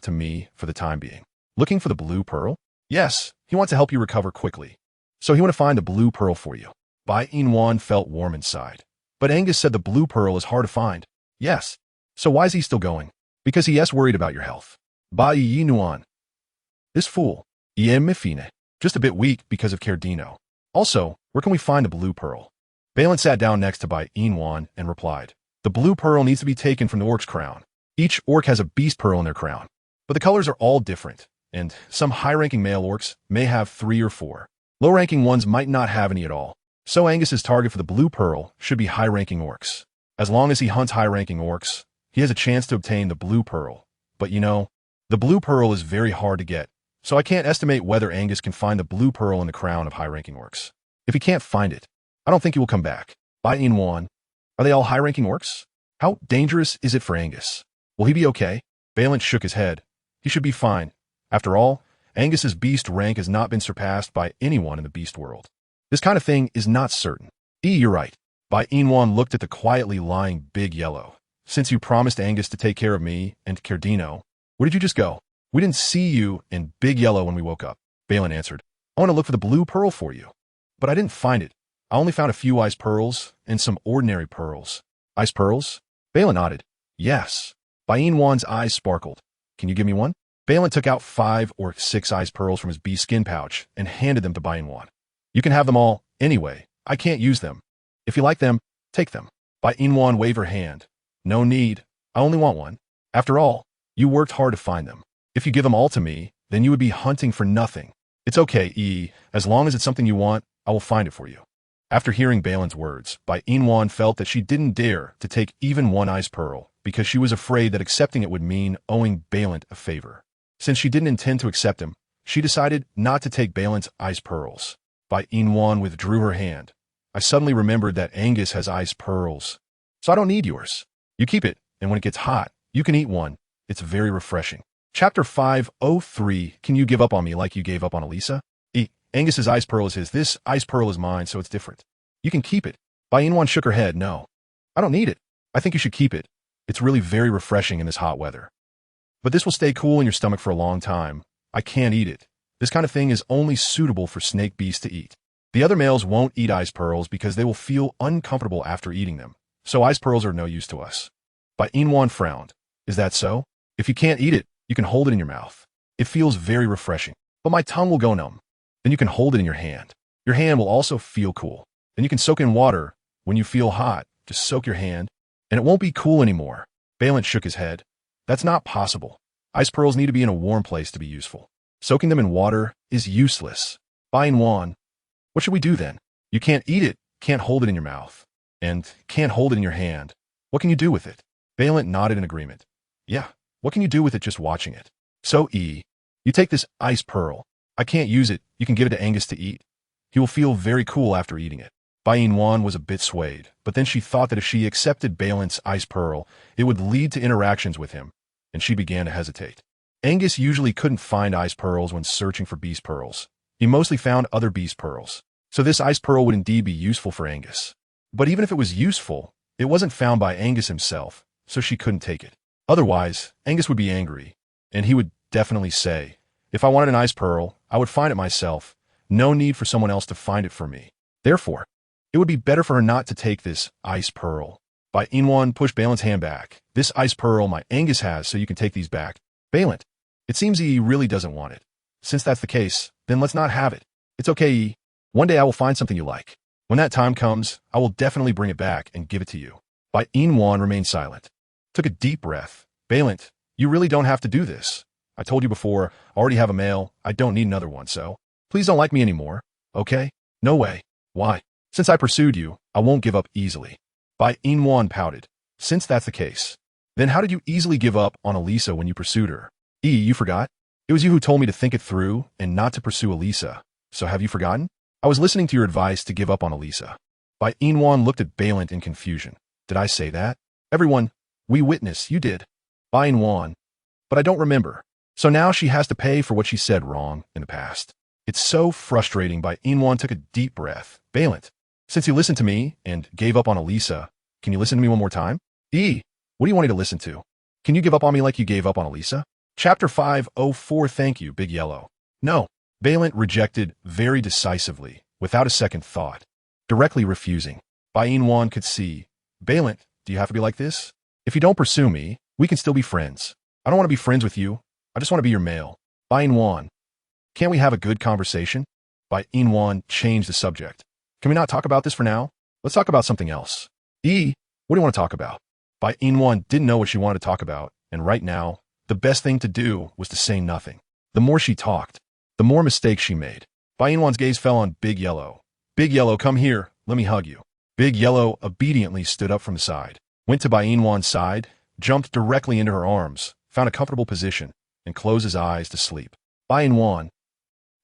to me for the time being. Looking for the blue pearl? Yes, he wants to help you recover quickly. So he went to find the blue pearl for you. Bai Yina felt warm inside. But Angus said the blue pearl is hard to find. Yes. So why is he still going? Because he is worried about your health. Bai Yina. This fool. Mifine. Just a bit weak because of Cardino. Also, where can we find the blue pearl? Balin sat down next to Bai Yina and replied, The blue pearl needs to be taken from the orc's crown. Each orc has a beast pearl in their crown, but the colors are all different, and some high-ranking male orcs may have 3 or 4. Low-ranking ones might not have any at all. So Angus's target for the blue pearl should be high-ranking orcs. As long as he hunts high-ranking orcs, he has a chance to obtain the blue pearl. But the blue pearl is very hard to get, so I can't estimate whether Angus can find the blue pearl in the crown of high-ranking orcs. If he can't find it, I don't think he will come back. Bai Yina. Are they all high-ranking orcs? How dangerous is it for Angus? Will he be okay? Balin shook his head. He should be fine. After all, Angus's beast rank has not been surpassed by anyone in the beast world. This kind of thing is not certain. You're right. Bai Yina looked at the quietly lying Big Yellow. Since you promised Angus to take care of me and Cardino, where did you just go? We didn't see you and Big Yellow when we woke up. Balin answered. I want to look for the blue pearl for you. But I didn't find it. I only found a few ice pearls and some ordinary pearls. Ice pearls? Balin nodded. Yes. Bai Yina's eyes sparkled. Can you give me one? Balin took out 5 or 6 ice pearls from his bee skin pouch and handed them to Bai Yina. You can have them all, anyway. I can't use them. If you like them, take them. Bai Yina waved her hand. No need. I only want one. After all, you worked hard to find them. If you give them all to me, then you would be hunting for nothing. It's okay, as long as it's something you want, I will find it for you. After hearing Balin's words, Bai Yina felt that she didn't dare to take even one ice pearl because she was afraid that accepting it would mean owing Balin a favor. Since she didn't intend to accept him, she decided not to take Balin's ice pearls. Bai Yina withdrew her hand. I suddenly remembered that Angus has ice pearls. So I don't need yours. You keep it, and when it gets hot, you can eat one. It's very refreshing. Chapter 503, Can you give up on me like you gave up on Elisa? Angus's ice pearl is his. This ice pearl is mine, so it's different. You can keep it. Bai Yina shook her head. No. I don't need it. I think you should keep it. It's really very refreshing in this hot weather. But this will stay cool in your stomach for a long time. I can't eat it. This kind of thing is only suitable for snake beasts to eat. The other males won't eat ice pearls because they will feel uncomfortable after eating them. So ice pearls are no use to us. Bai Yina frowned. Is that so? If you can't eat it, you can hold it in your mouth. It feels very refreshing. But my tongue will go numb. Then you can hold it in your hand. Your hand will also feel cool. Then you can soak in water. When you feel hot, just soak your hand, and it won't be cool anymore. Balin shook his head. That's not possible. Ice pearls need to be in a warm place to be useful. Soaking them in water is useless. Bai Yina, what should we do then? You can't eat it, can't hold it in your mouth, and can't hold it in your hand. What can you do with it? Balin nodded in agreement. Yeah, what can you do with it just watching it? So you take this ice pearl. I can't use it. You can give it to Angus to eat. He will feel very cool after eating it. Bai Yina was a bit swayed, but then she thought that if she accepted Balin's ice pearl, it would lead to interactions with him, and she began to hesitate. Angus usually couldn't find ice pearls when searching for beast pearls. He mostly found other beast pearls. So this ice pearl would indeed be useful for Angus. But even if it was useful, it wasn't found by Angus himself, so she couldn't take it. Otherwise, Angus would be angry, and he would definitely say, if I wanted an ice pearl, I would find it myself. No need for someone else to find it for me. Therefore, it would be better for her not to take this ice pearl. Bai Yina pushed Balin's hand back. This ice pearl my Angus has, so you can take these back. Balin, it seems he really doesn't want it. Since that's the case, then let's not have it. It's okay. One day I will find something you like. When that time comes, I will definitely bring it back and give it to you. Bai Yina remained silent. Took a deep breath. Balin, you really don't have to do this. I told you before, I already have a male. I don't need another one, so please don't like me anymore. Okay? No way. Why? Since I pursued you, I won't give up easily. Bai Yina pouted. Since that's the case, then how did you easily give up on Elisa when you pursued her? You forgot? It was you who told me to think it through and not to pursue Elisa. So have you forgotten? I was listening to your advice to give up on Elisa. Bai Yina looked at Balin in confusion. Did I say that? Everyone, we witness, you did. Bai Yina. But I don't remember. So now she has to pay for what she said wrong in the past. It's so frustrating. Bai Yina took a deep breath. Balin, since you listened to me and gave up on Elisa, can you listen to me one more time? What do you want me to listen to? Can you give up on me like you gave up on Elisa? Chapter 504 Thank you, Big Yellow. No. Balin rejected very decisively, without a second thought, directly refusing. Bai Yina could see. Balin, do you have to be like this? If you don't pursue me, we can still be friends. I don't want to be friends with you. I just want to be your male. Bai Yina. Can't we have a good conversation? Bai Yina changed the subject. Can we not talk about this for now? Let's talk about something else. What do you want to talk about? Bai Yina didn't know what she wanted to talk about, and right now, the best thing to do was to say nothing. The more she talked, the more mistakes she made. Bai Yina's gaze fell on Big Yellow. Big Yellow, come here. Let me hug you. Big Yellow obediently stood up from the side, went to Bai Yina's side, jumped directly into her arms, found a comfortable position, and closed his eyes to sleep. Bai Yina.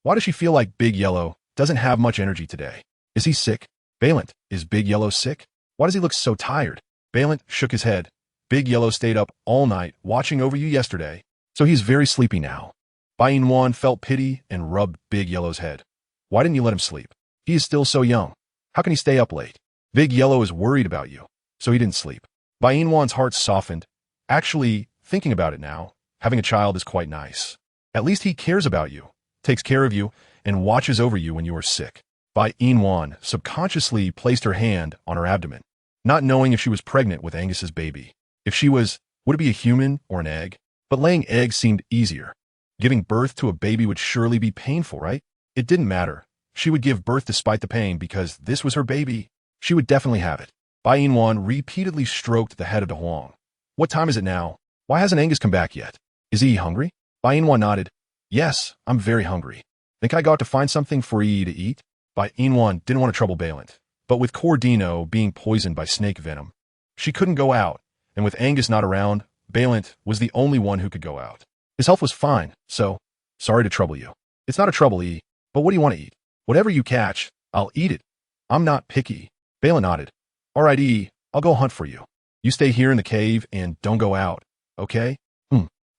Why does she feel like Big Yellow doesn't have much energy today? Is he sick? Balin, is Big Yellow sick? Why does he look so tired? Balin shook his head. Big Yellow stayed up all night watching over you yesterday, so he's very sleepy now. Bai Yina felt pity and rubbed Big Yellow's head. Why didn't you let him sleep? He is still so young. How can he stay up late? Big Yellow is worried about you, so he didn't sleep. Bai Yina's heart softened. Actually, thinking about it now, having a child is quite nice. At least he cares about you, takes care of you, and watches over you when you are sick. Bai Yina subconsciously placed her hand on her abdomen, not knowing if she was pregnant with Angus's baby. If she was, would it be a human or an egg? But laying eggs seemed easier. Giving birth to a baby would surely be painful, right? It didn't matter. She would give birth despite the pain because this was her baby. She would definitely have it. Bai Yina repeatedly stroked the head of De Huang. What time is it now? Why hasn't Angus come back yet? Is he hungry? Bai Yina nodded. Yes, I'm very hungry. Think I got to find something for ye to eat? Bai Yina didn't want to trouble Balint, but with Cordino being poisoned by snake venom, she couldn't go out, and with Angus not around, Balint was the only one who could go out. His health was fine, so sorry to trouble you. It's not a trouble, E, but what do you want to eat? Whatever you catch, I'll eat it. I'm not picky. Balint nodded. All right, E, I'll go hunt for you. You stay here in the cave and don't go out, okay?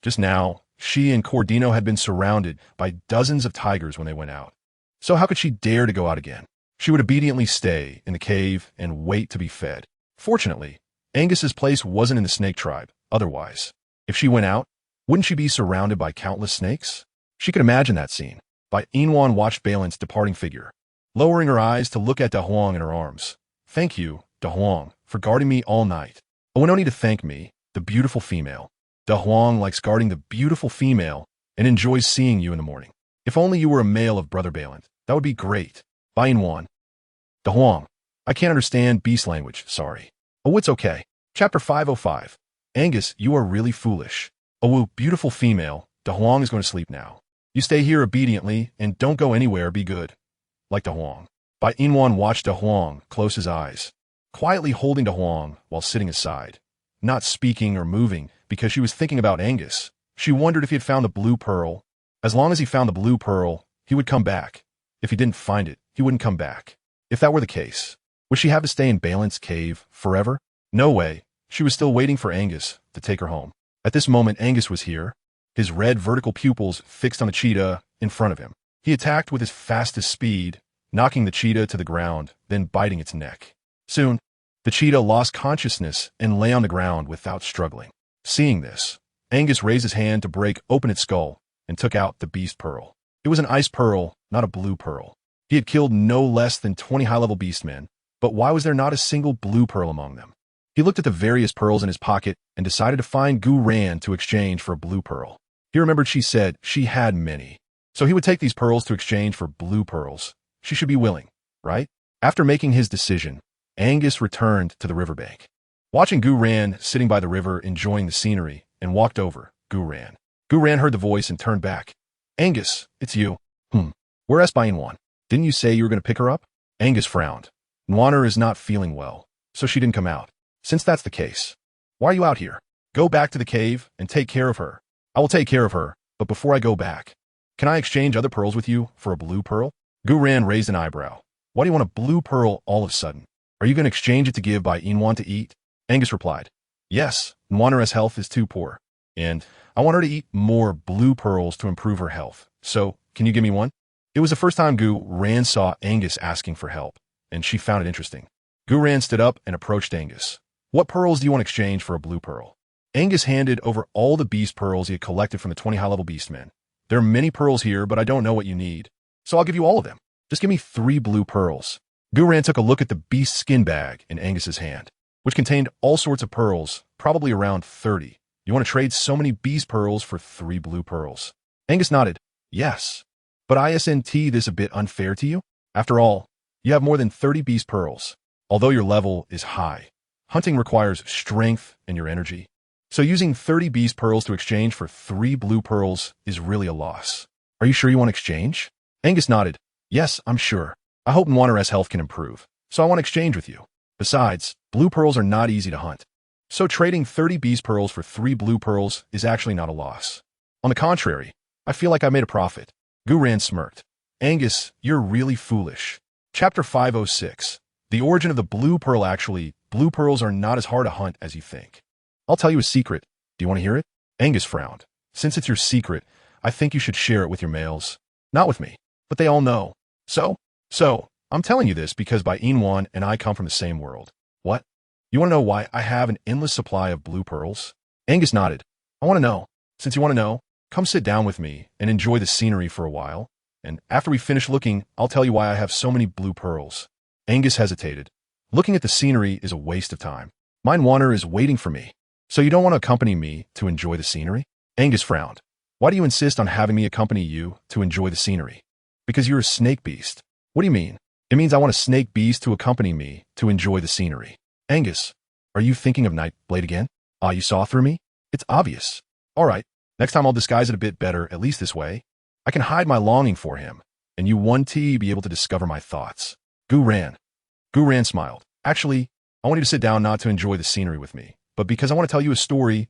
Just now, she and Cordino had been surrounded by dozens of tigers when they went out. So how could she dare to go out again? She would obediently stay in the cave and wait to be fed. Fortunately, Angus's place wasn't in the snake tribe. Otherwise, if she went out, wouldn't she be surrounded by countless snakes? She could imagine that scene. Bai Yina watched Balint's departing figure, lowering her eyes to look at De Huang in her arms. Thank you, De Huang, for guarding me all night. Oh, no need to thank me, the beautiful female. De Huang likes guarding the beautiful female and enjoys seeing you in the morning. If only you were a male of Brother Balint, that would be great. Bai Yina. De Huang, I can't understand beast language, sorry. Oh, it's okay. Chapter 505. Angus, you are really foolish. Oh, beautiful female, De Huang is going to sleep now. You stay here obediently and don't go anywhere, be good. Like De Huang. Bai Yina watched De Huang close his eyes, quietly holding De Huang while sitting aside, not speaking or moving because she was thinking about Angus. She wondered if he had found the blue pearl. As long as he found the blue pearl, he would come back. If he didn't find it, he wouldn't come back. If that were the case, would she have to stay in Balint's cave forever? No way. She was still waiting for Angus to take her home. At this moment, Angus was here, his red vertical pupils fixed on the cheetah in front of him. He attacked with his fastest speed, knocking the cheetah to the ground, then biting its neck. Soon, the cheetah lost consciousness and lay on the ground without struggling. Seeing this, Angus raised his hand to break open its skull and took out the beast pearl. It was an ice pearl, not a blue pearl. He had killed no less than 20 high-level beastmen, but why was there not a single blue pearl among them? He looked at the various pearls in his pocket and decided to find Gu Ran to exchange for a blue pearl. He remembered she said she had many, so he would take these pearls to exchange for blue pearls. She should be willing, right? After making his decision, Angus returned to the riverbank. Watching Gu Ran sitting by the river enjoying the scenery and walked over, Gu Ran. Gu Ran heard the voice and turned back. Angus, it's you. Where's Bai Yina? Didn't you say you were going to pick her up? Angus frowned. Nwaner is not feeling well, so she didn't come out. Since that's the case, why are you out here? Go back to the cave and take care of her. I will take care of her, but before I go back, can I exchange other pearls with you for a blue pearl? Gu Ran raised an eyebrow. Why do you want a blue pearl all of a sudden? Are you going to exchange it to give Bai Yina to eat? Angus replied. Yes, Nwaner's health is too poor, and I want her to eat more blue pearls to improve her health. So, can you give me one? It was the first time Gu Ran saw Angus asking for help, and she found it interesting. Gu Ran stood up and approached Angus. What pearls do you want to exchange for a blue pearl? Angus handed over all the beast pearls he had collected from the 20 high-level beastmen. There are many pearls here, but I don't know what you need, so I'll give you all of them. Just give me 3 blue pearls. Gu Ran took a look at the beast skin bag in Angus's hand, which contained all sorts of pearls, probably around 30. You want to trade so many beast pearls for 3 blue pearls? Angus nodded. Yes. But isn't this a bit unfair to you? After all, you have more than 30 beast pearls. Although your level is high, hunting requires strength and your energy. So using 30 beast pearls to exchange for 3 blue pearls is really a loss. Are you sure you want to exchange? Angus nodded. Yes, I'm sure. I hope Nwaner's health can improve, so I want to exchange with you. Besides, blue pearls are not easy to hunt. So trading 30 beast pearls for 3 blue pearls is actually not a loss. On the contrary, I feel like I made a profit. Gu Ran smirked. Angus, you're really foolish. Chapter 506. The origin of the blue pearl. Actually, blue pearls are not as hard to hunt as you think. I'll tell you a secret. Do you want to hear it? Angus frowned. Since it's your secret, I think you should share it with your males. Not with me, but they all know. So, I'm telling you this because Bai Yina and I come from the same world. What? You want to know why I have an endless supply of blue pearls? Angus nodded. I want to know. Since you want to know, come sit down with me and enjoy the scenery for a while, and after we finish looking, I'll tell you why I have so many blue pearls. Angus hesitated. Looking at the scenery is a waste of time. My Nwaner is waiting for me. So you don't want to accompany me to enjoy the scenery? Angus frowned. Why do you insist on having me accompany you to enjoy the scenery? Because you're a snake beast. What do you mean? It means I want a snake beast to accompany me to enjoy the scenery. Angus, are you thinking of Nightblade again? Ah, you saw through me? It's obvious. All right, next time I'll disguise it a bit better, at least this way. I can hide my longing for him, and you be able to discover my thoughts. Gu Ran. Gu Ran smiled. Actually, I want you to sit down not to enjoy the scenery with me, but because I want to tell you a story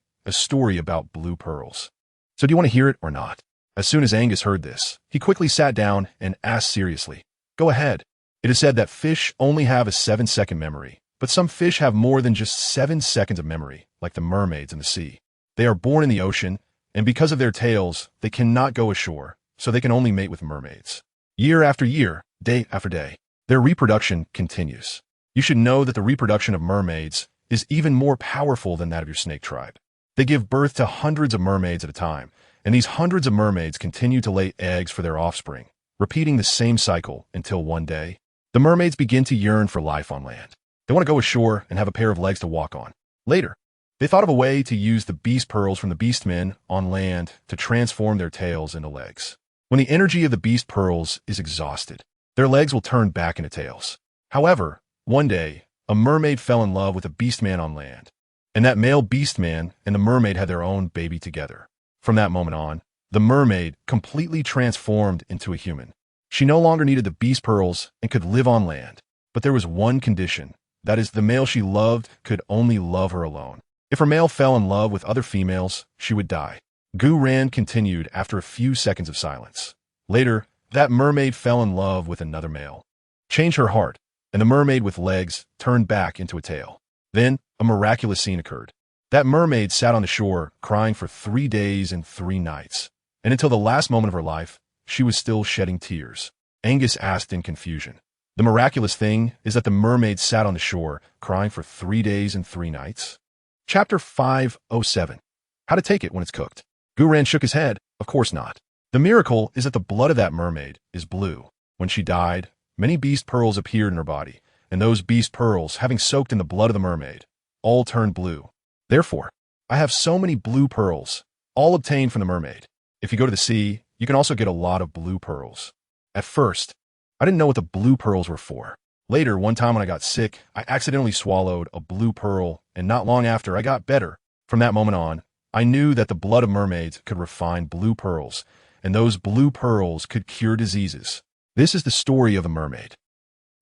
about blue pearls. So do you want to hear it or not? As soon as Angus heard this, he quickly sat down and asked seriously, Go ahead. It is said that fish only have a 7-second memory, but some fish have more than just 7 seconds of memory, like the mermaids in the sea. They are born in the ocean, and because of their tails, they cannot go ashore, so they can only mate with mermaids. Year after year, day after day, their reproduction continues. You should know that the reproduction of mermaids is even more powerful than that of your snake tribe. They give birth to hundreds of mermaids at a time, and these hundreds of mermaids continue to lay eggs for their offspring, repeating the same cycle until one day, the mermaids begin to yearn for life on land. They want to go ashore and have a pair of legs to walk on. Later, they thought of a way to use the beast pearls from the beastmen on land to transform their tails into legs. When the energy of the beast pearls is exhausted, their legs will turn back into tails. However, one day, a mermaid fell in love with a beastman on land, and that male beastman and the mermaid had their own baby together. From that moment on, the mermaid completely transformed into a human. She no longer needed the beast pearls and could live on land. But there was one condition. That is, the male she loved could only love her alone. If her male fell in love with other females, she would die. Gu Ran continued after a few seconds of silence. Later, that mermaid fell in love with another male. Changed her heart, and the mermaid with legs turned back into a tail. Then, a miraculous scene occurred. That mermaid sat on the shore, crying for 3 days and 3 nights. And until the last moment of her life, she was still shedding tears. Angus asked in confusion. The miraculous thing is that the mermaid sat on the shore, crying for 3 days and 3 nights. Chapter 507. How to take it when it's cooked. Gu Ran shook his head. Of course not. The miracle is that the blood of that mermaid is blue. When she died, many beast pearls appeared in her body, and those beast pearls, having soaked in the blood of the mermaid, all turned blue. Therefore, I have so many blue pearls, all obtained from the mermaid. If you go to the sea, you can also get a lot of blue pearls. At first, I didn't know what the blue pearls were for. Later, one time when I got sick, I accidentally swallowed a blue pearl, and not long after, I got better. From that moment on, I knew that the blood of mermaids could refine blue pearls, and those blue pearls could cure diseases. This is the story of a mermaid.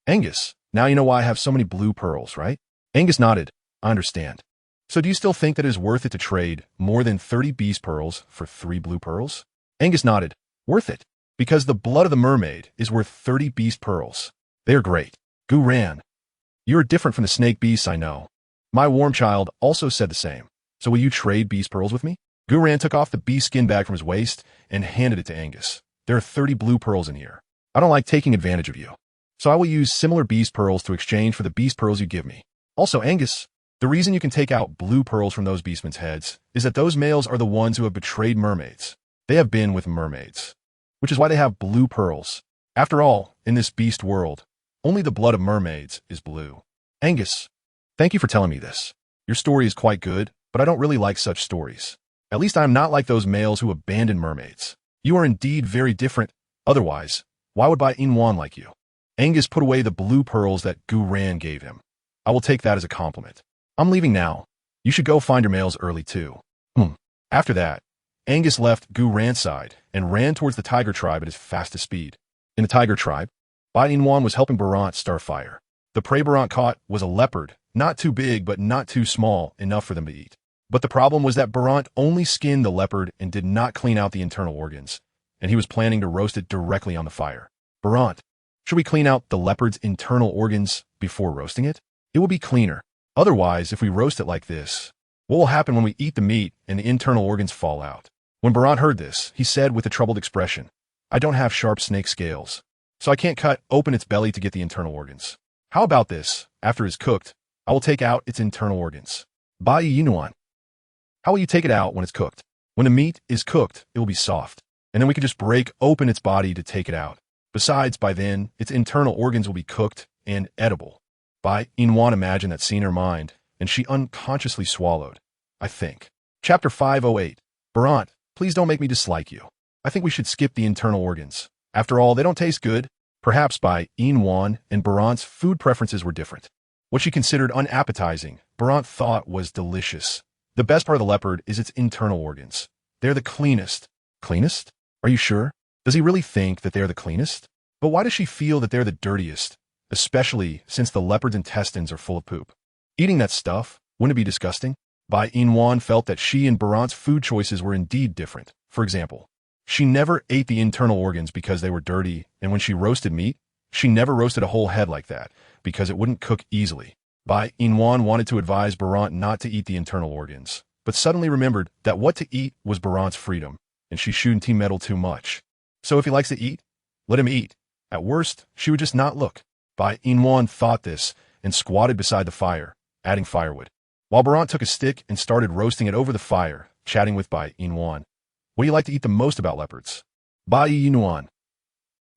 Angus, now you know why I have so many blue pearls, right? Angus nodded. I understand. So do you still think that it is worth it to trade more than 30 beast pearls for 3 blue pearls? Angus nodded. Worth it. Because the blood of the mermaid is worth 30 beast pearls. They are great. Gu Ran. You are different from the snake beasts, I know. My warm child also said the same. So will you trade beast pearls with me? Gu Ran took off the beast skin bag from his waist and handed it to Angus. There are 30 blue pearls in here. I don't like taking advantage of you. So I will use similar beast pearls to exchange for the beast pearls you give me. Also, Angus, the reason you can take out blue pearls from those beastmen's heads is that those males are the ones who have betrayed mermaids. They have been with mermaids, which is why they have blue pearls. After all, in this beast world, only the blood of mermaids is blue. Angus, thank you for telling me this. Your story is quite good, but I don't really like such stories. At least I am not like those males who abandon mermaids. You are indeed very different. Otherwise, why would Bai Yina like you? Angus put away the blue pearls that Gu Ran gave him. I will take that as a compliment. I'm leaving now. You should go find your males early too. After that, Angus left Gu Ran's side and ran towards the tiger tribe at his fastest speed. In the tiger tribe, Bai Yina was helping Barant start fire. The prey Barant caught was a leopard, not too big but not too small enough for them to eat. But the problem was that Barant only skinned the leopard and did not clean out the internal organs, and he was planning to roast it directly on the fire. Barant, should we clean out the leopard's internal organs before roasting it? It will be cleaner. Otherwise, if we roast it like this, what will happen when we eat the meat and the internal organs fall out? When Barant heard this, he said with a troubled expression, I don't have sharp snake scales, so I can't cut open its belly to get the internal organs. How about this? After it's cooked, I will take out its internal organs. Bai Yina. How will you take it out when it's cooked? When the meat is cooked, it will be soft, and then we can just break open its body to take it out. Besides, by then, its internal organs will be cooked and edible. Bai Yina imagined that scene in her mind, and she unconsciously swallowed. I think. Chapter 508. Barant, please don't make me dislike you. I think we should skip the internal organs. After all, they don't taste good. Perhaps Bai Yina and Barant's food preferences were different. What she considered unappetizing, Barant thought was delicious. The best part of the leopard is its internal organs. They're the cleanest. Cleanest? Are you sure? Does he really think that they're the cleanest? But why does she feel that they're the dirtiest? Especially since the leopard's intestines are full of poop. Eating that stuff, wouldn't it be disgusting? Bai Yina felt that she and Barant's food choices were indeed different. For example, she never ate the internal organs because they were dirty, and when she roasted meat, she never roasted a whole head like that, because it wouldn't cook easily. Bai Yina wanted to advise Barant not to eat the internal organs, but suddenly remembered that what to eat was Barant's freedom, and she shouldn't meddle too much. So if he likes to eat, let him eat. At worst, she would just not look. Bai Yina thought this and squatted beside the fire, adding firewood, while Barant took a stick and started roasting it over the fire, chatting with Bai Yina. What do you like to eat the most about leopards? Bai Yina.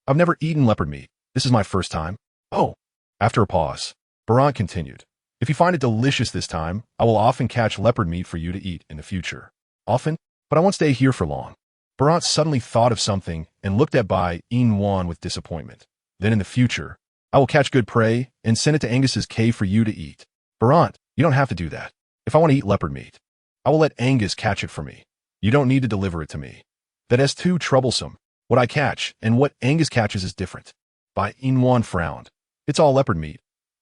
I've never eaten leopard meat. This is my first time. Oh. After a pause, Barant continued, if you find it delicious this time, I will often catch leopard meat for you to eat in the future. Often? But I won't stay here for long. Barant suddenly thought of something and looked at Bai Yina with disappointment. Then in the future, I will catch good prey and send it to Angus's cave for you to eat. Barant, you don't have to do that. If I want to eat leopard meat, I will let Angus catch it for me. You don't need to deliver it to me. That is too troublesome. What I catch and what Angus catches is different. Bai Yina frowned. It's all leopard meat.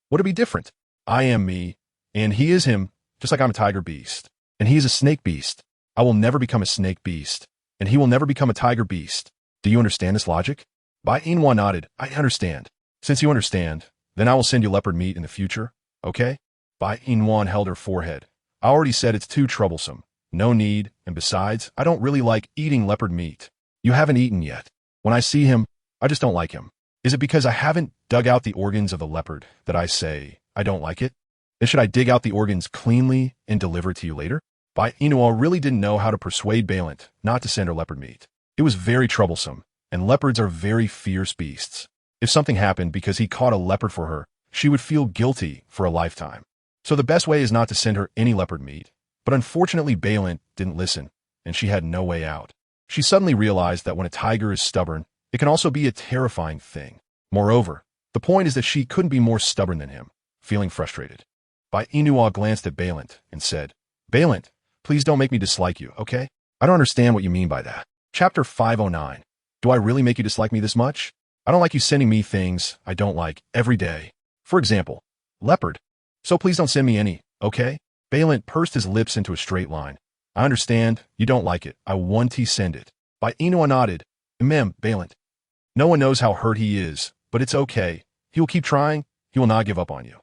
Would it be different? I am me, and he is him, just like I'm a tiger beast. And he is a snake beast. I will never become a snake beast, and he will never become a tiger beast. Do you understand this logic? Bai Yina nodded. I understand. Since you understand, then I will send you leopard meat in the future, okay? Bai Yina held her forehead. I already said it's too troublesome. No need, and besides, I don't really like eating leopard meat. You haven't eaten yet. When I see him, I just don't like him. Is it because I haven't dug out the organs of the leopard that I say I don't like it? Then should I dig out the organs cleanly and deliver it to you later? Bai Yina really didn't know how to persuade Balant not to send her leopard meat. It was very troublesome, and leopards are very fierce beasts. If something happened because he caught a leopard for her, she would feel guilty for a lifetime. So the best way is not to send her any leopard meat. But unfortunately, Balant didn't listen, and she had no way out. She suddenly realized that when a tiger is stubborn, it can also be a terrifying thing. Moreover, the point is that she couldn't be more stubborn than him. Feeling frustrated, Bai Yina glanced at Balant and said, Balant, please don't make me dislike you, okay? I don't understand what you mean by that. Chapter 509. Do I really make you dislike me this much? I don't like you sending me things I don't like every day. For example, leopard. So please don't send me any, okay? Balant pursed his lips into a straight line. I understand. You don't like it. I want to send it. Bai Yina nodded. Balant. No one knows how hurt he is, but it's okay. He will keep trying. He will not give up on you.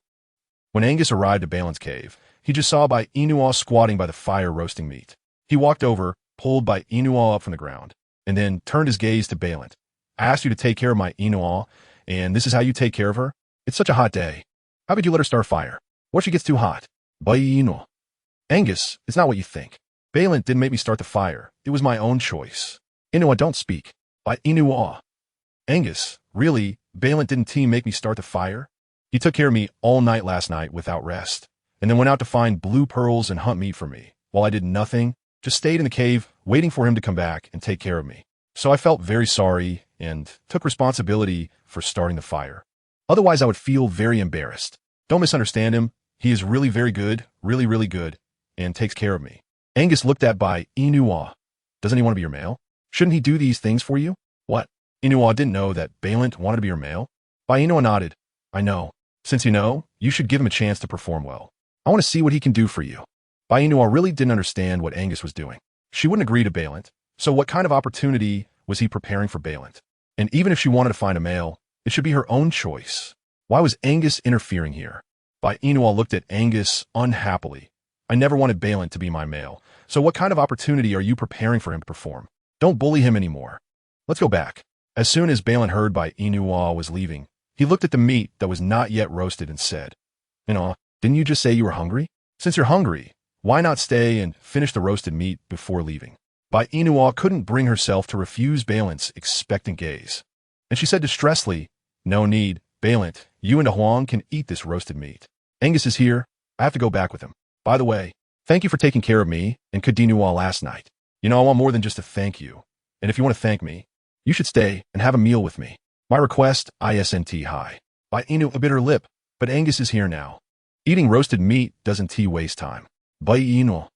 When Angus arrived at Balant's cave, he just saw Bai Yina squatting by the fire roasting meat. He walked over, pulled Bai Yina up from the ground, and then turned his gaze to Balant. I asked you to take care of my Yina, and this is how you take care of her? It's such a hot day. How could you let her start a fire? What if she gets too hot? Bai Yina. Angus, it's not what you think. Balant didn't make me start the fire. It was my own choice. Yina, don't speak. Bai Yina. Angus, really, Balant didn't make me start the fire? He took care of me all night last night without rest, and then went out to find blue pearls and hunt meat for me, while I did nothing, just stayed in the cave, waiting for him to come back and take care of me. So I felt very sorry and took responsibility for starting the fire. Otherwise, I would feel very embarrassed. Don't misunderstand him. He is really very good, really, really good, and takes care of me. Angus looked at Bai Yina. Doesn't he want to be your male? Shouldn't he do these things for you? What? Yina didn't know that Balant wanted to be her male? Bai Yina nodded. I know. Since you know, you should give him a chance to perform well. I want to see what he can do for you. Bai Yina really didn't understand what Angus was doing. She wouldn't agree to Balant, so what kind of opportunity was he preparing for Balant? And even if she wanted to find a male, it should be her own choice. Why was Angus interfering here? Bai Yina looked at Angus unhappily. I never wanted Balant to be my male, so what kind of opportunity are you preparing for him to perform? Don't bully him anymore. Let's go back. As soon as Balant heard Bai Yina was leaving, he looked at the meat that was not yet roasted and said, didn't you just say you were hungry? Since you're hungry, why not stay and finish the roasted meat before leaving? Bai Yina couldn't bring herself to refuse Balant's expectant gaze, and she said distressfully, no need, Balant, you and Huang can eat this roasted meat. Angus is here. I have to go back with him. By the way, thank you for taking care of me and Kadinua last night. I want more than just to thank you. And if you want to thank me, you should stay and have a meal with me. My request, isn't high. Bai Yina bit her lip, but Angus is here now. Eating roasted meat doesn't waste time. Bai Yina.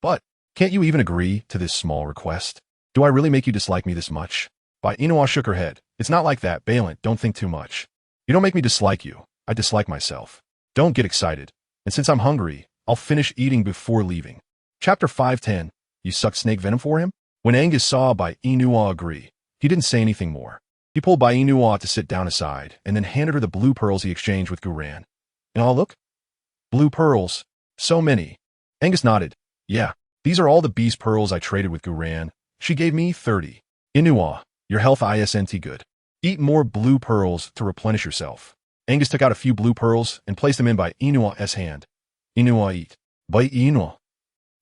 But, can't you even agree to this small request? Do I really make you dislike me this much? Bai Yina shook her head. It's not like that, Balin, don't think too much. You don't make me dislike you. I dislike myself. Don't get excited. And since I'm hungry, I'll finish eating before leaving. Chapter 5:10. You suck snake venom for him? When Angus saw Bai Yina agree, he didn't say anything more. He pulled Bai Yina to sit down aside and then handed her the blue pearls he exchanged with Guran. And I'll look? Blue pearls. So many. Angus nodded. Yeah, these are all the beast pearls I traded with Guran. She gave me 30. Inua, your health isn't good. Eat more blue pearls to replenish yourself. Angus took out a few blue pearls and placed them in Bai Yina's hand. Inua eat. Bai Yina.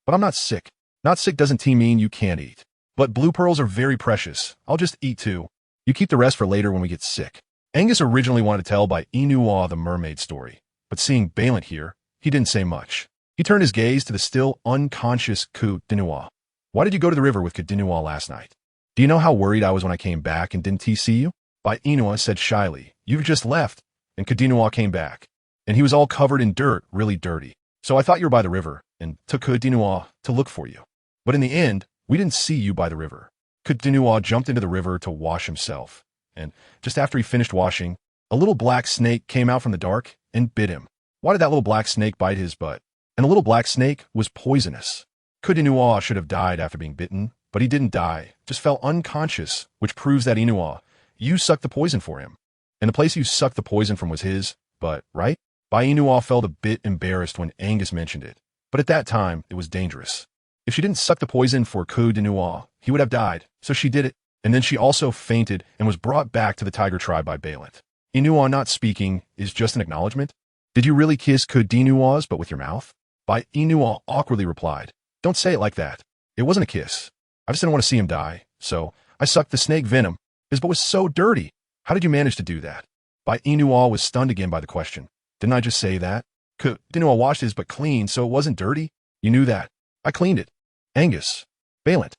But I'm not sick. Not sick doesn't mean you can't eat. But blue pearls are very precious. I'll just eat too. You keep the rest for later when we get sick. Angus originally wanted to tell Bai Yina the mermaid story, but seeing Balin here, he didn't say much. He turned his gaze to the still unconscious Dinua. Why did you go to the river with Dinua last night? Do you know how worried I was when I came back and didn't see you? Bai Yina said shyly, you've just left, and Dinua came back, and he was all covered in dirt, really dirty. So I thought you were by the river, and took Dinua to look for you. But in the end, we didn't see you by the river. Dinua jumped into the river to wash himself, and just after he finished washing, a little black snake came out from the dark and bit him. Why did that little black snake bite his butt? And the little black snake was poisonous. Dinua should have died after being bitten, but he didn't die, just fell unconscious, which proves that Inua, you sucked the poison for him. And the place you sucked the poison from was his butt, right? Bai Yina felt a bit embarrassed when Angus mentioned it, but at that time, it was dangerous. If she didn't suck the poison for Dinua, he would have died, so she did it, and then she also fainted and was brought back to the tiger tribe by Balin. Inua not speaking is just an acknowledgement? Did you really kiss Dinua's but with your mouth? Bai Yina awkwardly replied, don't say it like that. It wasn't a kiss. I just didn't want to see him die, so I sucked the snake venom. His butt was so dirty. How did you manage to do that? Bai Yina was stunned again by the question. Didn't I just say that? Dinua washed his butt clean, so it wasn't dirty? You knew that. I cleaned it. Angus. Balin.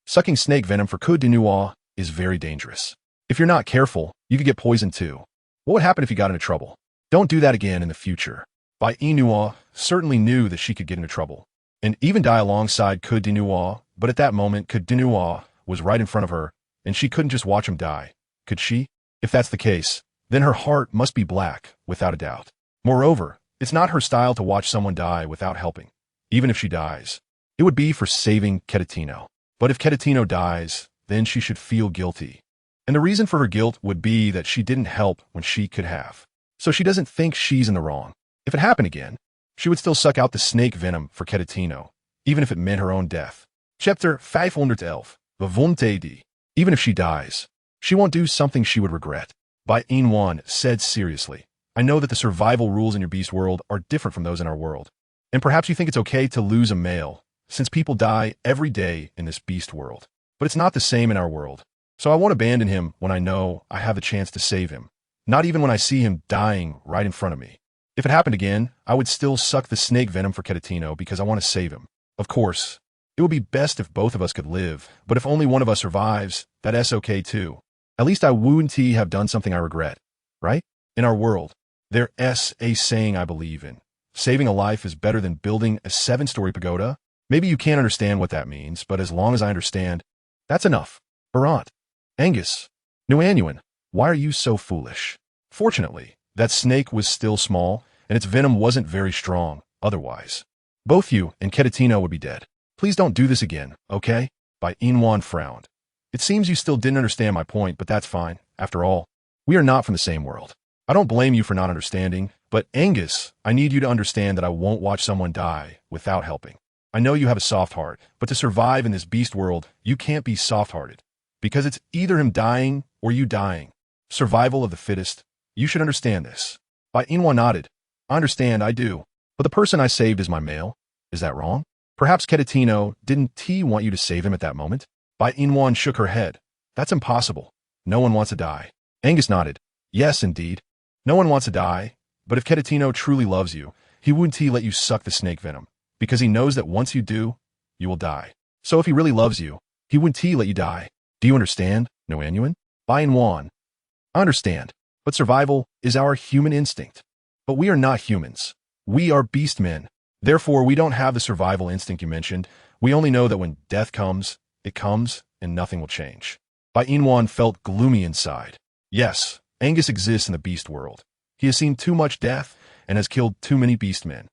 Sucking snake venom for Dinua is very dangerous. If you're not careful, you could get poisoned too. What would happen if you got into trouble? Don't do that again in the future. Bai Yina certainly knew that she could get into trouble, and even die alongside Dinua, but at that moment Dinua was right in front of her, and she couldn't just watch him die. Could she? If that's the case, then her heart must be black, without a doubt. Moreover, it's not her style to watch someone die without helping. Even if she dies, it would be for saving Ketatino. But if Ketatino dies, then she should feel guilty. And the reason for her guilt would be that she didn't help when she could have. So she doesn't think she's in the wrong. If it happened again, she would still suck out the snake venom for Ketatino, even if it meant her own death. Chapter 511. Vavumtedi. Even if she dies, she won't do something she would regret. Bai Yina said seriously, I know that the survival rules in your beast world are different from those in our world. And perhaps you think it's okay to lose a male, since people die every day in this beast world. But it's not the same in our world. So I won't abandon him when I know I have the chance to save him. Not even when I see him dying right in front of me. If it happened again, I would still suck the snake venom for Ketatino because I want to save him. Of course, it would be best if both of us could live, but if only one of us survives, that's okay too. At least I wouldn't have done something I regret, right? In our world, there's a saying I believe in. Saving a life is better than building a 7-story pagoda. Maybe you can't understand what that means, but as long as I understand, that's enough. Barant. Angus. Nuanuan. Why are you so foolish? Fortunately, that snake was still small, and its venom wasn't very strong, otherwise. Both you and Ketatino would be dead. Please don't do this again, okay? Bai Yina frowned. It seems you still didn't understand my point, but that's fine. After all, we are not from the same world. I don't blame you for not understanding, but Angus, I need you to understand that I won't watch someone die without helping. I know you have a soft heart, but to survive in this beast world, you can't be soft-hearted. Because it's either him dying or you dying. Survival of the fittest. You should understand this. Bai Yina nodded. I understand, I do. But the person I saved is my male. Is that wrong? Perhaps Ketatino didn't want you to save him at that moment? Bai Yina shook her head. That's impossible. No one wants to die. Angus nodded. Yes, indeed. No one wants to die. But if Ketatino truly loves you, he wouldn't let you suck the snake venom. Because he knows that once you do, you will die. So if he really loves you, he wouldn't let you die. Do you understand, Noanyuan? Bai Yina. I understand, but survival is our human instinct. But we are not humans. We are beast men. Therefore, we don't have the survival instinct you mentioned. We only know that when death comes, it comes, and nothing will change. Bai Yina felt gloomy inside. Yes, Angus exists in the beast world. He has seen too much death and has killed too many beast men.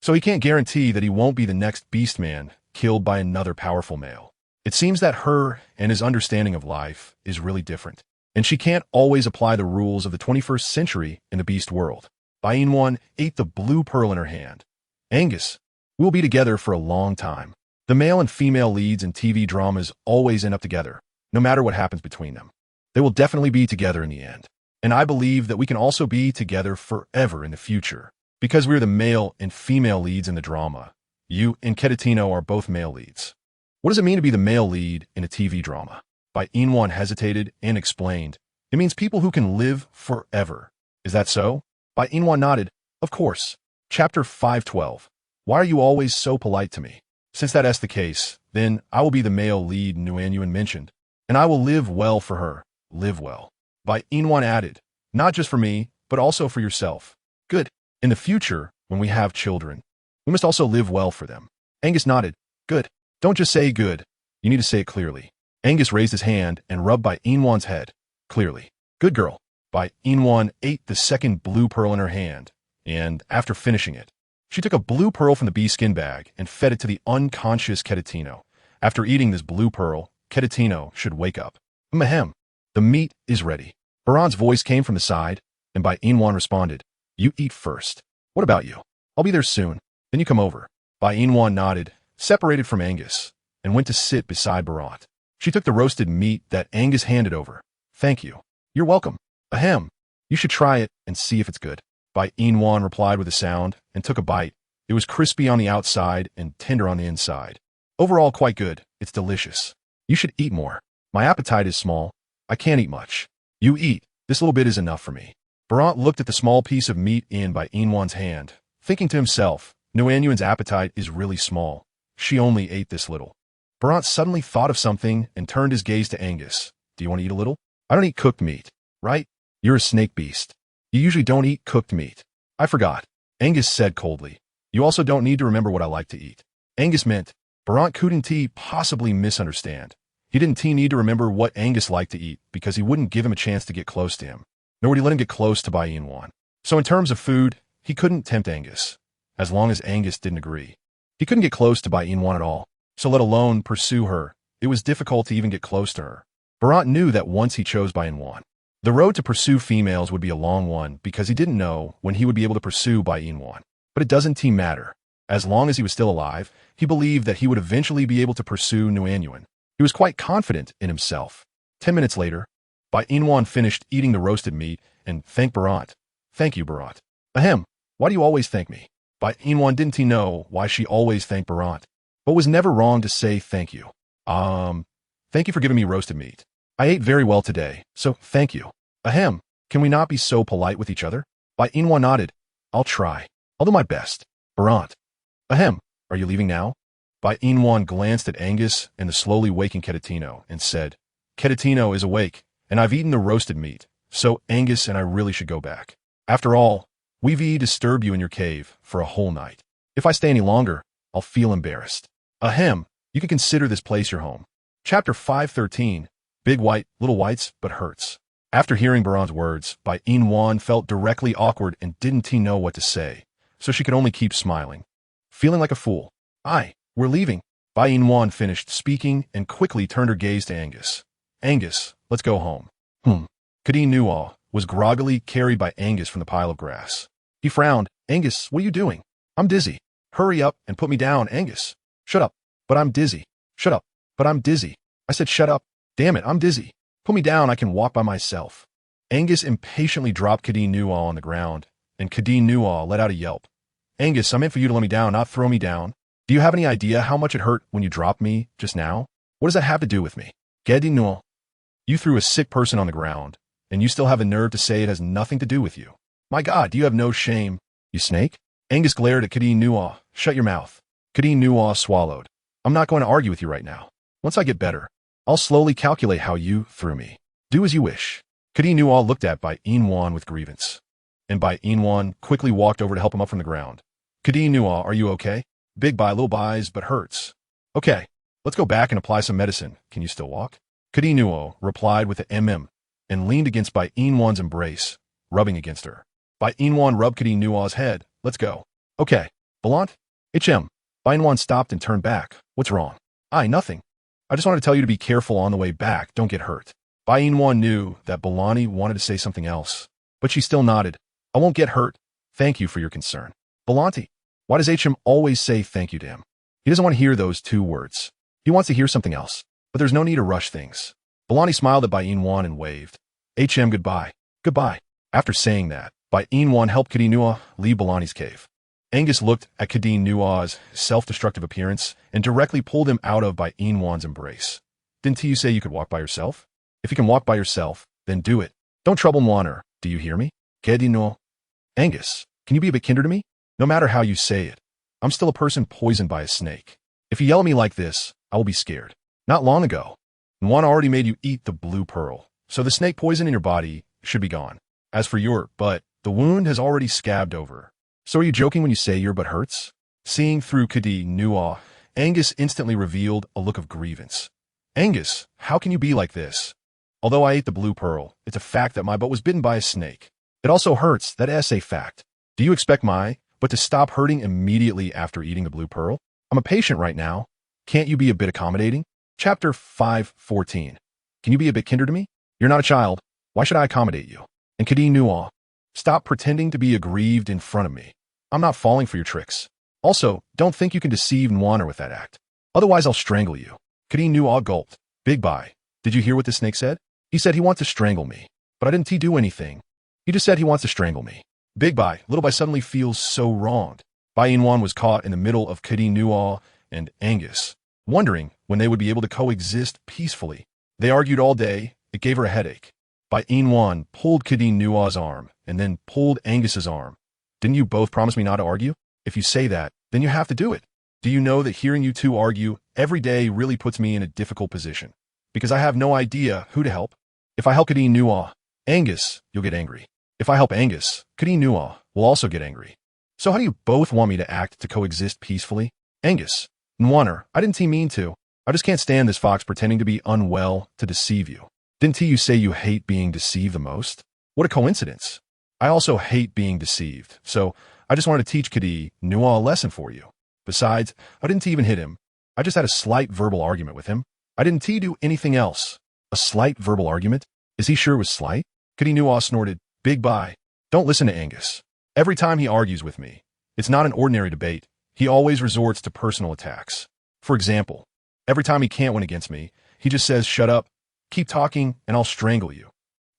So he can't guarantee that he won't be the next beast man killed by another powerful male. It seems that her and his understanding of life is really different, and she can't always apply the rules of the 21st century in the beast world. Bai Yina ate the blue pearl in her hand. Angus, we'll be together for a long time. The male and female leads in TV dramas always end up together, no matter what happens between them. They will definitely be together in the end. And I believe that we can also be together forever in the future, because we're the male and female leads in the drama. You and Keditino are both male leads. What does it mean to be the male lead in a TV drama? Bai Yina hesitated and explained. It means people who can live forever. Is that so? Bai Yina nodded. Of course. Chapter 512. Why are you always so polite to me? Since that's the case, then I will be the male lead Noanyuan mentioned, and I will live well for her. Live well. Bai Yina added, not just for me, but also for yourself. Good. In the future, when we have children, we must also live well for them. Angus nodded. Good. Don't just say good. You need to say it clearly. Angus raised his hand and rubbed Bai Yina's head. Clearly. Good girl. Bai Yina ate the second blue pearl in her hand, and after finishing it, she took a blue pearl from the bee skin bag and fed it to the unconscious Keditino. After eating this blue pearl, Keditino should wake up. Ahem. The meat is ready. Baran's voice came from the side, and Bai Yina responded, you eat first. What about you? I'll be there soon. Then you come over. Bai Yina nodded, separated from Angus, and went to sit beside Barat. She took the roasted meat that Angus handed over. Thank you. You're welcome. Ahem. You should try it and see if it's good. Bai Yina replied with a sound and took a bite. It was crispy on the outside and tender on the inside. Overall quite good. It's delicious. You should eat more. My appetite is small. I can't eat much. You eat. This little bit is enough for me. Barat looked at the small piece of meat in Bai Yina's hand, thinking to himself, Noanyuan's appetite is really small. She only ate this little. Barat suddenly thought of something and turned his gaze to Angus. Do you want to eat a little? I don't eat cooked meat, right? You're a snake beast. You usually don't eat cooked meat. I forgot. Angus said coldly. You also don't need to remember what I like to eat. Angus meant, Barat couldn't possibly misunderstand. He didn't need to remember what Angus liked to eat because he wouldn't give him a chance to get close to him, nor would he let him get close to Bai Yina. So in terms of food, he couldn't tempt Angus, as long as Angus didn't agree. He couldn't get close to Bai Yina at all, so let alone pursue her. It was difficult to even get close to her. Barat knew that once he chose Bai Yina, the road to pursue females would be a long one because he didn't know when he would be able to pursue Bai Yina. But it doesn't matter. As long as he was still alive, he believed that he would eventually be able to pursue Noanyuan. He was quite confident in himself. 10 minutes later, Bai Yina finished eating the roasted meat and thanked Barat. Thank you, Barat. Ahem. Why do you always thank me? Bai Yina didn't know why she always thanked Barat, but was never wrong to say thank you. Thank you for giving me roasted meat. I ate very well today, so thank you. Ahem. Can we not be so polite with each other? Bai Yina nodded. I'll try. I'll do my best. Barat. Ahem. Are you leaving now? Bai Yina glanced at Angus and the slowly waking Keditino and said, Keditino is awake, and I've eaten the roasted meat, so Angus and I really should go back. After all, we've disturbed you in your cave for a whole night. If I stay any longer, I'll feel embarrassed. Ahem, you can consider this place your home. Chapter 513, Big White, Little Whites, but Hurts. After hearing Baran's words, Bai Yina felt directly awkward and didn't know what to say, so she could only keep smiling. Feeling like a fool. We're leaving. Bai Yina finished speaking and quickly turned her gaze to Angus. Angus, let's go home. Keditino was groggily carried by Angus from the pile of grass. He frowned. Angus, what are you doing? I'm dizzy. Hurry up and put me down, Angus. Shut up. But I'm dizzy. Shut up. But I'm dizzy. I said shut up. Damn it, I'm dizzy. Put me down, I can walk by myself. Angus impatiently dropped Keditino on the ground, and Keditino let out a yelp. Angus, I meant for you to let me down, not throw me down. Do you have any idea how much it hurt when you dropped me just now? What does that have to do with me? Keditino, you threw a sick person on the ground, and you still have the nerve to say it has nothing to do with you. My God, do you have no shame? You snake? Angus glared at Keditino. Shut your mouth. Keditino swallowed. I'm not going to argue with you right now. Once I get better, I'll slowly calculate how you threw me. Do as you wish. Kadi Nua looked at Bai Yina with grievance, and Bai Yina quickly walked over to help him up from the ground. Kadi Nua, are you okay? Big Bai, little Bai's, but hurts. Okay, let's go back and apply some medicine. Can you still walk? Kadi Nua replied with an and leaned against Bai Yina's embrace, rubbing against her. Bai Yina rubbed Kadi Nua's head. Let's go. Okay. Balant? Bai Yina stopped and turned back. What's wrong? Nothing. I just wanted to tell you to be careful on the way back. Don't get hurt. Bai Yina knew that Balani wanted to say something else, but she still nodded. I won't get hurt. Thank you for your concern. Balanti, why does HM always say thank you to him? He doesn't want to hear those two words. He wants to hear something else, but there's no need to rush things. Balani smiled at Bai Yina and waved. HM, goodbye. Goodbye. After saying that, Bai Yina helped Kadi Nua leave Balani's cave. Angus looked at Kadi Nua's self-destructive appearance and directly pulled him out of Bai Yina's embrace. Didn't you say you could walk by yourself? If you can walk by yourself, then do it. Don't trouble Mwaner. Do you hear me? Kadi Nua. Angus, can you be a bit kinder to me? No matter how you say it, I'm still a person poisoned by a snake. If you yell at me like this, I will be scared. Not long ago, Mwana already made you eat the blue pearl, so the snake poison in your body should be gone. As for your butt, the wound has already scabbed over. So are you joking when you say your butt hurts? Seeing through Kadi Nua, Angus instantly revealed a look of grievance. Angus, how can you be like this? Although I ate the blue pearl, it's a fact that my butt was bitten by a snake. It also hurts, that is a fact. Do you expect my butt to stop hurting immediately after eating the blue pearl? I'm a patient right now. Can't you be a bit accommodating? Chapter 5:14. Can you be a bit kinder to me? You're not a child. Why should I accommodate you? And Kadi Nua, stop pretending to be aggrieved in front of me. I'm not falling for your tricks. Also, don't think you can deceive Nwaner with that act. Otherwise, I'll strangle you. Kadi Nua gulped. Big Bai, did you hear what the snake said? He said he wants to strangle me, but I didn't do anything. He just said he wants to strangle me. Big Bai, little Bai suddenly feels so wronged. Bai Yina was caught in the middle of Kadi Nua and Angus, wondering when they would be able to coexist peacefully. They argued all day. It gave her a headache. Bai Yina pulled Kadi Nua's arm and then pulled Angus's arm. Didn't you both promise me not to argue? If you say that, then you have to do it. Do you know that hearing you two argue every day really puts me in a difficult position? Because I have no idea who to help. If I help Kadi Nua, Angus, you'll get angry. If I help Angus, Kadi Nua will also get angry. So how do you both want me to act to coexist peacefully? Angus, Nwaner, I didn't mean to. I just can't stand this fox pretending to be unwell to deceive you. Didn't you say you hate being deceived the most? What a coincidence. I also hate being deceived, so I just wanted to teach Kadi Nua a lesson for you. Besides, I didn't even hit him. I just had a slight verbal argument with him. I didn't do anything else. A slight verbal argument? Is he sure it was slight? Kadi Nua snorted. Big Bai, don't listen to Angus. Every time he argues with me, it's not an ordinary debate. He always resorts to personal attacks. For example, every time he can't win against me, he just says, shut up, keep talking, and I'll strangle you.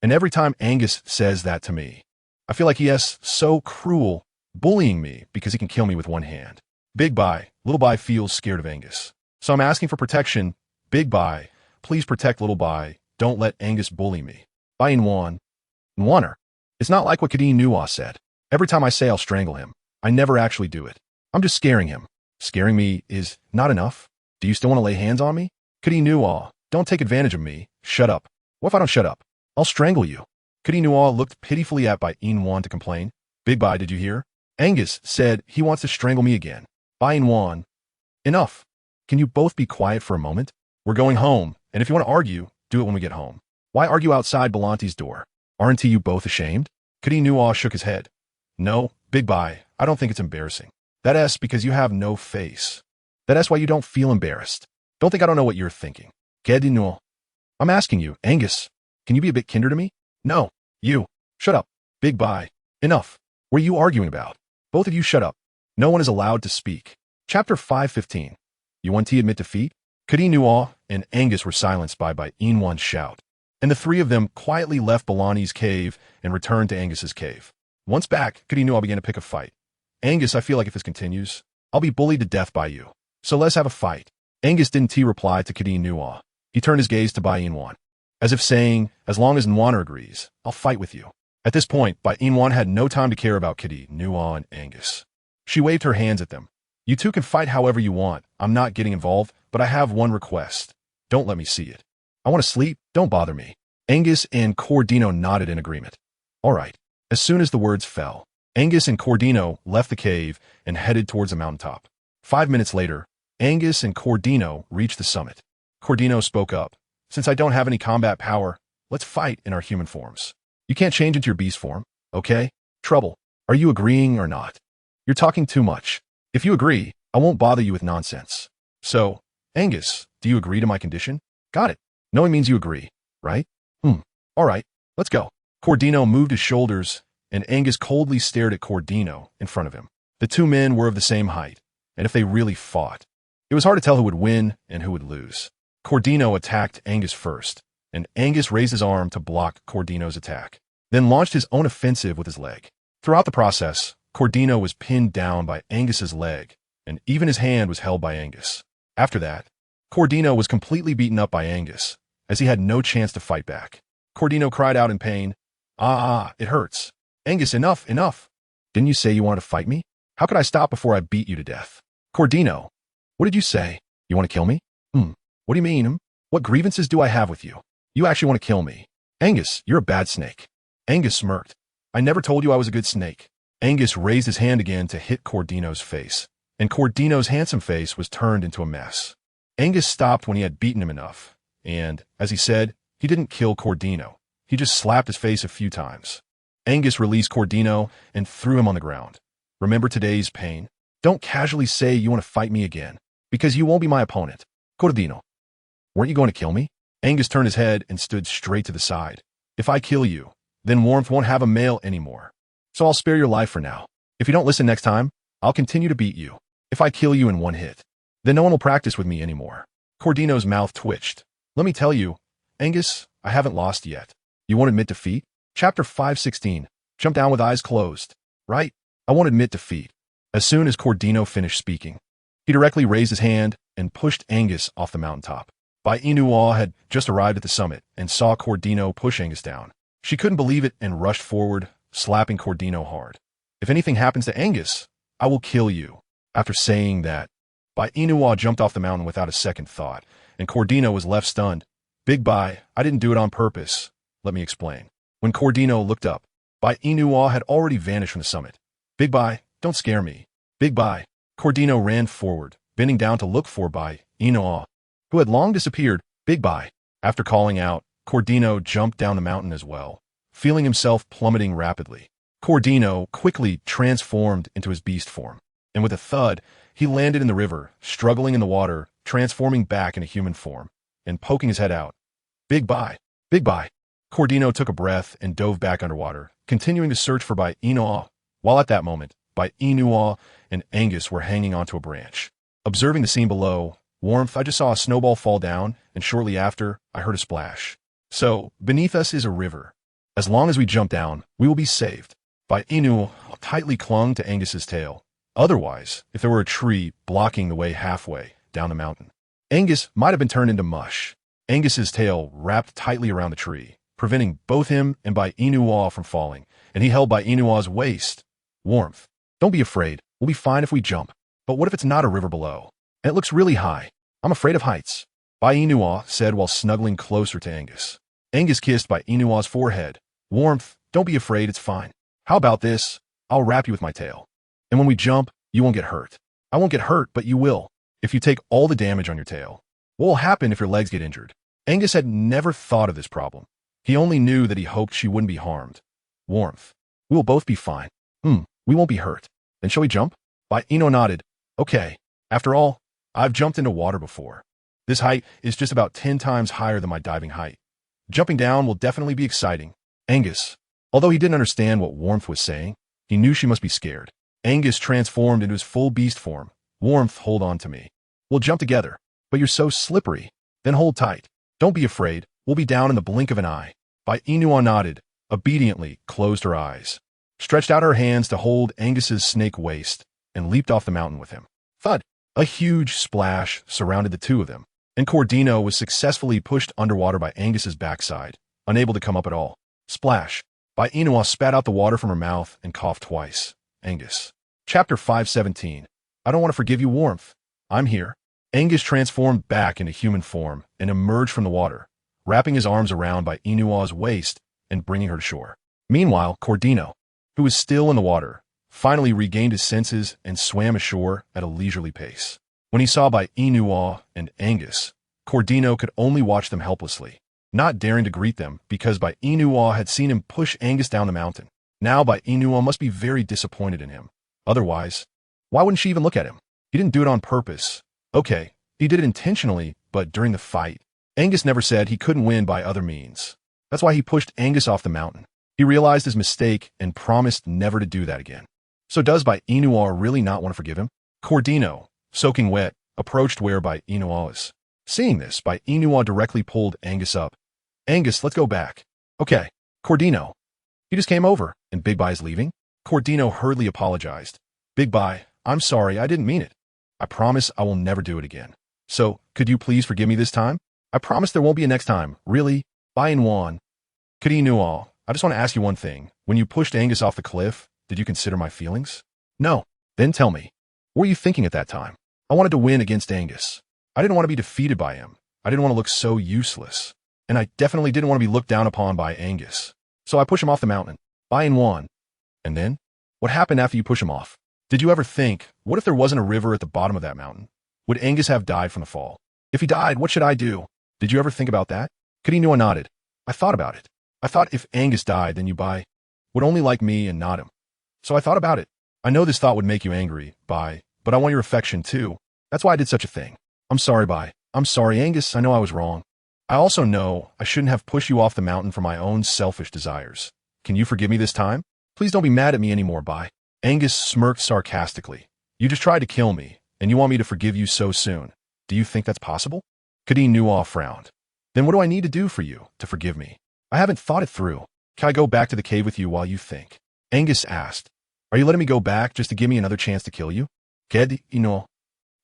And every time Angus says that to me, I feel like he is so cruel, bullying me because he can kill me with one hand. Big Bai, little Bai feels scared of Angus. So I'm asking for protection. Big Bai, please protect little Bai. Don't let Angus bully me. Bai Nwaner. It's not like what Kadi Nua said. Every time I say I'll strangle him, I never actually do it. I'm just scaring him. Scaring me is not enough. Do you still want to lay hands on me? Kadi Nua, don't take advantage of me. Shut up. What if I don't shut up? I'll strangle you. Kadi Nua looked pitifully at Bai Yina to complain. Big Bai, did you hear? Angus said he wants to strangle me again. Bai Yina. Enough. Can you both be quiet for a moment? We're going home, and if you want to argue, do it when we get home. Why argue outside Belanti's door? Aren't you both ashamed? Kadi Nua shook his head. No, Big Bai, I don't think it's embarrassing. That is because you have no face. That is why you don't feel embarrassed. Don't think I don't know what you're thinking. Kadi Nua. I'm asking you, Angus, can you be a bit kinder to me? No, you. Shut up. Big Bai. Enough. What are you arguing about? Both of you shut up. No one is allowed to speak. Chapter 5:15. You want to admit defeat? Kadi Nua and Angus were silenced by Yina's shout, and the three of them quietly left Balani's cave and returned to Angus's cave. Once back, Kadi Nua began to pick a fight. Angus, I feel like if this continues, I'll be bullied to death by you. So let's have a fight. Angus didn't reply to Kadi Nua. He turned his gaze to Bai Yina, as if saying, as long as Nwaner agrees, I'll fight with you. At this point, Bai Yina had no time to care about Kadi Nua and Angus. She waved her hands at them. You two can fight however you want. I'm not getting involved, but I have one request. Don't let me see it. I want to sleep. Don't bother me. Angus and Cordino nodded in agreement. All right. As soon as the words fell, Angus and Cordino left the cave and headed towards the mountaintop. 5 minutes later, Angus and Cordino reached the summit. Cordino spoke up. Since I don't have any combat power, let's fight in our human forms. You can't change into your beast form, okay? Trouble. Are you agreeing or not? You're talking too much. If you agree, I won't bother you with nonsense. So, Angus, do you agree to my condition? Got it. Knowing means you agree, right? All right, let's go. Cordino moved his shoulders, and Angus coldly stared at Cordino in front of him. The two men were of the same height, and if they really fought, it was hard to tell who would win and who would lose. Cordino attacked Angus first, and Angus raised his arm to block Cordino's attack, then launched his own offensive with his leg. Throughout the process, Cordino was pinned down by Angus's leg, and even his hand was held by Angus. After that, Cordino was completely beaten up by Angus, as he had no chance to fight back. Cordino cried out in pain, it hurts. Angus, enough, enough. Didn't you say you wanted to fight me? How could I stop before I beat you to death? Cordino, what did you say? You want to kill me? What do you mean? What grievances do I have with you? You actually want to kill me? Angus, you're a bad snake. Angus smirked. I never told you I was a good snake. Angus raised his hand again to hit Cordino's face, and Cordino's handsome face was turned into a mess. Angus stopped when he had beaten him enough, and, as he said, he didn't kill Cordino. He just slapped his face a few times. Angus released Cordino and threw him on the ground. Remember today's pain? Don't casually say you want to fight me again, because you won't be my opponent. Cordino, weren't you going to kill me? Angus turned his head and stood straight to the side. If I kill you, then Warmth won't have a male anymore. So I'll spare your life for now. If you don't listen next time, I'll continue to beat you. If I kill you in one hit, then no one will practice with me anymore. Cordino's mouth twitched. Let me tell you, Angus, I haven't lost yet. You won't admit defeat? Chapter 516. Jump down with eyes closed. Right? I won't admit defeat. As soon as Cordino finished speaking, he directly raised his hand and pushed Angus off the mountaintop. Bai Yina had just arrived at the summit and saw Cordino push Angus down. She couldn't believe it and rushed forward, slapping Cordino hard. If anything happens to Angus, I will kill you. After saying that, Bai Yina jumped off the mountain without a second thought, and Cordino was left stunned. Big Bai, I didn't do it on purpose. Let me explain. When Cordino looked up, Bai Yina had already vanished from the summit. Big Bai, don't scare me. Big Bai. Cordino ran forward, bending down to look for Bai Yina, who had long disappeared. Big Bai. After calling out, Cordino jumped down the mountain as well, feeling himself plummeting rapidly. Cordino quickly transformed into his beast form, and with a thud, he landed in the river, struggling in the water, transforming back into human form, and poking his head out. Big Bai. Big Bai. Cordino took a breath and dove back underwater, continuing to search for Bai Yina, while at that moment, Bai Yina and Angus were hanging onto a branch. Observing the scene below, Warmth, I just saw a snowball fall down, and shortly after, I heard a splash. So, beneath us is a river. As long as we jump down, we will be saved. Bai Yina tightly clung to Angus's tail. Otherwise, if there were a tree blocking the way halfway down the mountain, Angus might have been turned into mush. Angus's tail wrapped tightly around the tree, preventing both him and Bai Yina from falling, and he held Bai Yina's waist. Warmth, don't be afraid. We'll be fine if we jump. But what if it's not a river below? And it looks really high. I'm afraid of heights. Bai Yina said while snuggling closer to Angus. Angus kissed Bai Yina's forehead. Warmth, don't be afraid, it's fine. How about this? I'll wrap you with my tail. And when we jump, you won't get hurt. I won't get hurt, but you will, if you take all the damage on your tail. What will happen if your legs get injured? Angus had never thought of this problem. He only knew that he hoped she wouldn't be harmed. Warmth, we will both be fine. We won't be hurt. Then shall we jump? Bai Yina nodded. Okay. After all, I've jumped into water before. This height is just about 10 times higher than my diving height. Jumping down will definitely be exciting. Angus, although he didn't understand what Warmth was saying, he knew she must be scared. Angus transformed into his full beast form. Warmth, hold on to me. We'll jump together. But you're so slippery. Then hold tight. Don't be afraid. We'll be down in the blink of an eye. Bai Yina nodded, obediently closed her eyes, stretched out her hands to hold Angus's snake waist, and leaped off the mountain with him. Thud! A huge splash surrounded the two of them, and Cordino was successfully pushed underwater by Angus's backside, unable to come up at all. Splash! Bai Yina spat out the water from her mouth and coughed twice. Angus. Chapter 517. I don't want to forgive you warmth. I'm here. Angus transformed back into human form and emerged from the water, wrapping his arms around Bai Yinua's waist and bringing her to shore. Meanwhile, Cordino, who was still in the water, finally regained his senses and swam ashore at a leisurely pace. When he saw Bai Yina and Angus, Cordino could only watch them helplessly, not daring to greet them because Bai Yina had seen him push Angus down the mountain. Now Bai Yina must be very disappointed in him. Otherwise, why wouldn't she even look at him? He didn't do it on purpose. Okay, he did it intentionally, but during the fight, Angus never said he couldn't win by other means. That's why he pushed Angus off the mountain. He realized his mistake and promised never to do that again. So does Bai Yina really not want to forgive him? Cordino, soaking wet, approached where Bai Yina is. Seeing this, Bai Yina directly pulled Angus up. Angus, let's go back. Okay, Cordino. You just came over, and Big Bai is leaving? Cordino hurriedly apologized. Big Bai, I'm sorry, I didn't mean it. I promise I will never do it again. So, could you please forgive me this time? I promise there won't be a next time. Really? Bai Yina. Cordino, I just want to ask you one thing. When you pushed Angus off the cliff, did you consider my feelings? No. Then tell me. What were you thinking at that time? I wanted to win against Angus. I didn't want to be defeated by him. I didn't want to look so useless. And I definitely didn't want to be looked down upon by Angus. So I pushed him off the mountain. Bai Yina. And then? What happened after you pushed him off? Did you ever think, what if there wasn't a river at the bottom of that mountain? Would Angus have died from the fall? If he died, what should I do? Did you ever think about that? Cordino nodded. I thought about it. I thought if Angus died, then you Bai would only like me and not him. So I thought about it. I know this thought would make you angry, Bai, but I want your affection too. That's why I did such a thing. I'm sorry, Bai. I'm sorry, Angus. I know I was wrong. I also know I shouldn't have pushed you off the mountain for my own selfish desires. Can you forgive me this time? Please don't be mad at me anymore, Bai. Angus smirked sarcastically. You just tried to kill me, and you want me to forgive you so soon. Do you think that's possible? Cordino frowned. Then what do I need to do for you to forgive me? I haven't thought it through. Can I go back to the cave with you while you think? Angus asked. Are you letting me go back just to give me another chance to kill you? Cordino.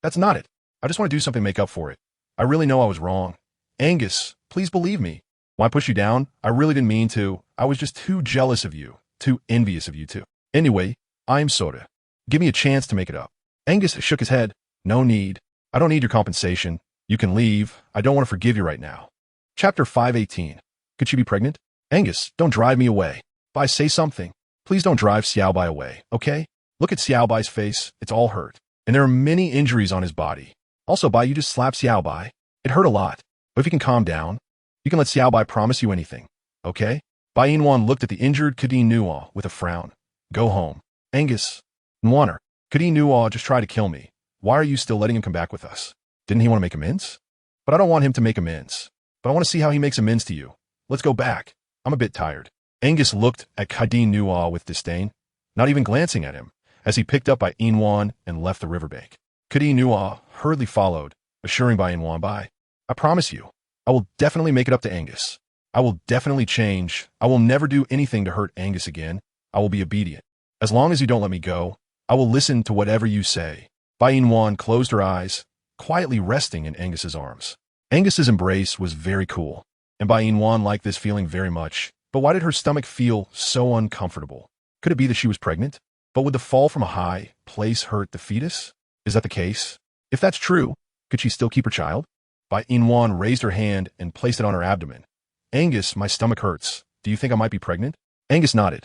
That's not it. I just want to do something to make up for it. I really know I was wrong. Angus, please believe me. When I pushed you down, I really didn't mean to. I was just too jealous of you, too envious of you too. Anyway, I'm sorry. Give me a chance to make it up. Angus shook his head. No need. I don't need your compensation. You can leave. I don't want to forgive you right now. Chapter 518. Could she be pregnant? Angus, don't drive me away. Bai, say something. Please don't drive Xiao Bai away, okay? Look at Xiao Bai's face. It's all hurt. And there are many injuries on his body. Also, Bai, you just slapped Xiao Bai. It hurt a lot. But if you can calm down, you can let Xiao Bai promise you anything. Okay? Bai Yina looked at the injured Cordino with a frown. Go home. Angus. Nwaner. Cordino just tried to kill me. Why are you still letting him come back with us? Didn't he want to make amends? But I don't want him to make amends. But I want to see how he makes amends to you. Let's go back. I'm a bit tired. Angus looked at Cordino with disdain, not even glancing at him, as he picked up Bai Yina and left the riverbank. Cordino hurriedly followed, assuring Bai Yina, Bai, I promise you, I will definitely make it up to Angus. I will definitely change. I will never do anything to hurt Angus again. I will be obedient. As long as you don't let me go, I will listen to whatever you say. Bai Yina closed her eyes, quietly resting in Angus's arms. Angus's embrace was very cool, and Bai Yina liked this feeling very much. But why did her stomach feel so uncomfortable? Could it be that she was pregnant? But would the fall from a high place hurt the fetus? Is that the case? If that's true, could she still keep her child? Bai Yina raised her hand and placed it on her abdomen. Angus, my stomach hurts. Do you think I might be pregnant? Angus nodded.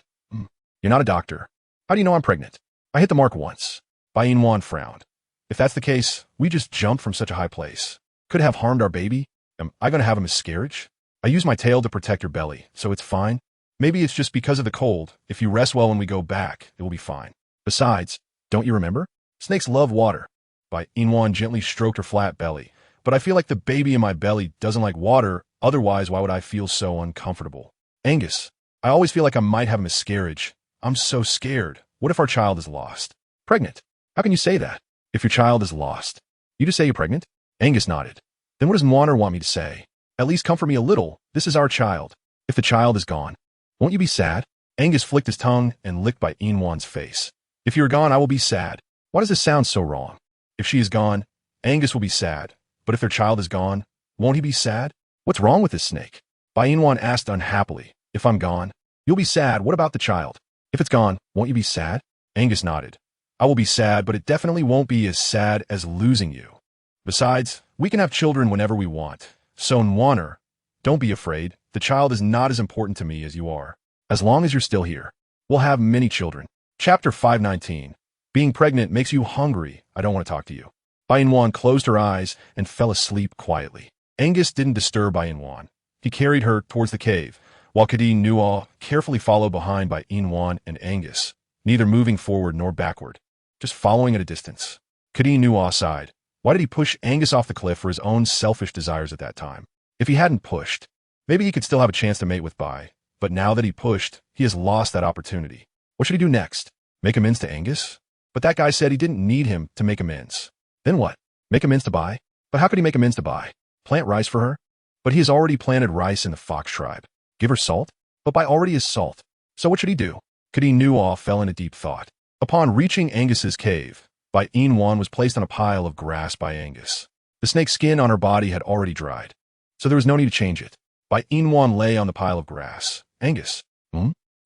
You're not a doctor. How do you know I'm pregnant? I hit the mark once. Bai Yina frowned. If that's the case, we just jumped from such a high place. Could it have harmed our baby? Am I going to have a miscarriage? I use my tail to protect your belly, so it's fine. Maybe it's just because of the cold. If you rest well when we go back, it will be fine. Besides, don't you remember? Snakes love water. Bai Yina gently stroked her flat belly. But I feel like the baby in my belly doesn't like water, otherwise why would I feel so uncomfortable? Angus, I always feel like I might have a miscarriage. I'm so scared. What if our child is lost? Pregnant? How can you say that? If your child is lost. You just say you're pregnant? Angus nodded. Then what does Nwaner want me to say? At least comfort me a little. This is our child. If the child is gone, won't you be sad? Angus flicked his tongue and licked Bai Yina's face. If you are gone, I will be sad. Why does this sound so wrong? If she is gone, Angus will be sad. But if their child is gone, won't he be sad? What's wrong with this snake? Bai Yina asked unhappily. If I'm gone, you'll be sad. What about the child? If it's gone, won't you be sad? Angus nodded. I will be sad, but it definitely won't be as sad as losing you. Besides, we can have children whenever we want. So Nwaner, don't be afraid. The child is not as important to me as you are. As long as you're still here, we'll have many children. Chapter 519. Being pregnant makes you hungry. I don't want to talk to you. Bai Yina closed her eyes and fell asleep quietly. Angus didn't disturb Bai Yina. He carried her towards the cave, while KingAngus carefully followed behind Bai Yina and Angus, neither moving forward nor backward, just following at a distance. KingAngus sighed. Why did he push Angus off the cliff for his own selfish desires at that time? If he hadn't pushed, maybe he could still have a chance to mate with Bai, but now that he pushed, he has lost that opportunity. What should he do next? Make amends to Angus? But that guy said he didn't need him to make amends. Then what? Make amends to Bai? But how could he make amends to Bai? Plant rice for her? But he has already planted rice in the fox tribe. Give her salt? But Bai already is salt. So what should he do? KingAngus fell into deep thought. Upon reaching Angus's cave, Bai Yina was placed on a pile of grass by Angus. The snake's skin on her body had already dried, so there was no need to change it. Bai Yina lay on the pile of grass. Angus,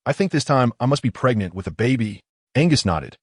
I think this time I must be pregnant with a baby. Angus nodded.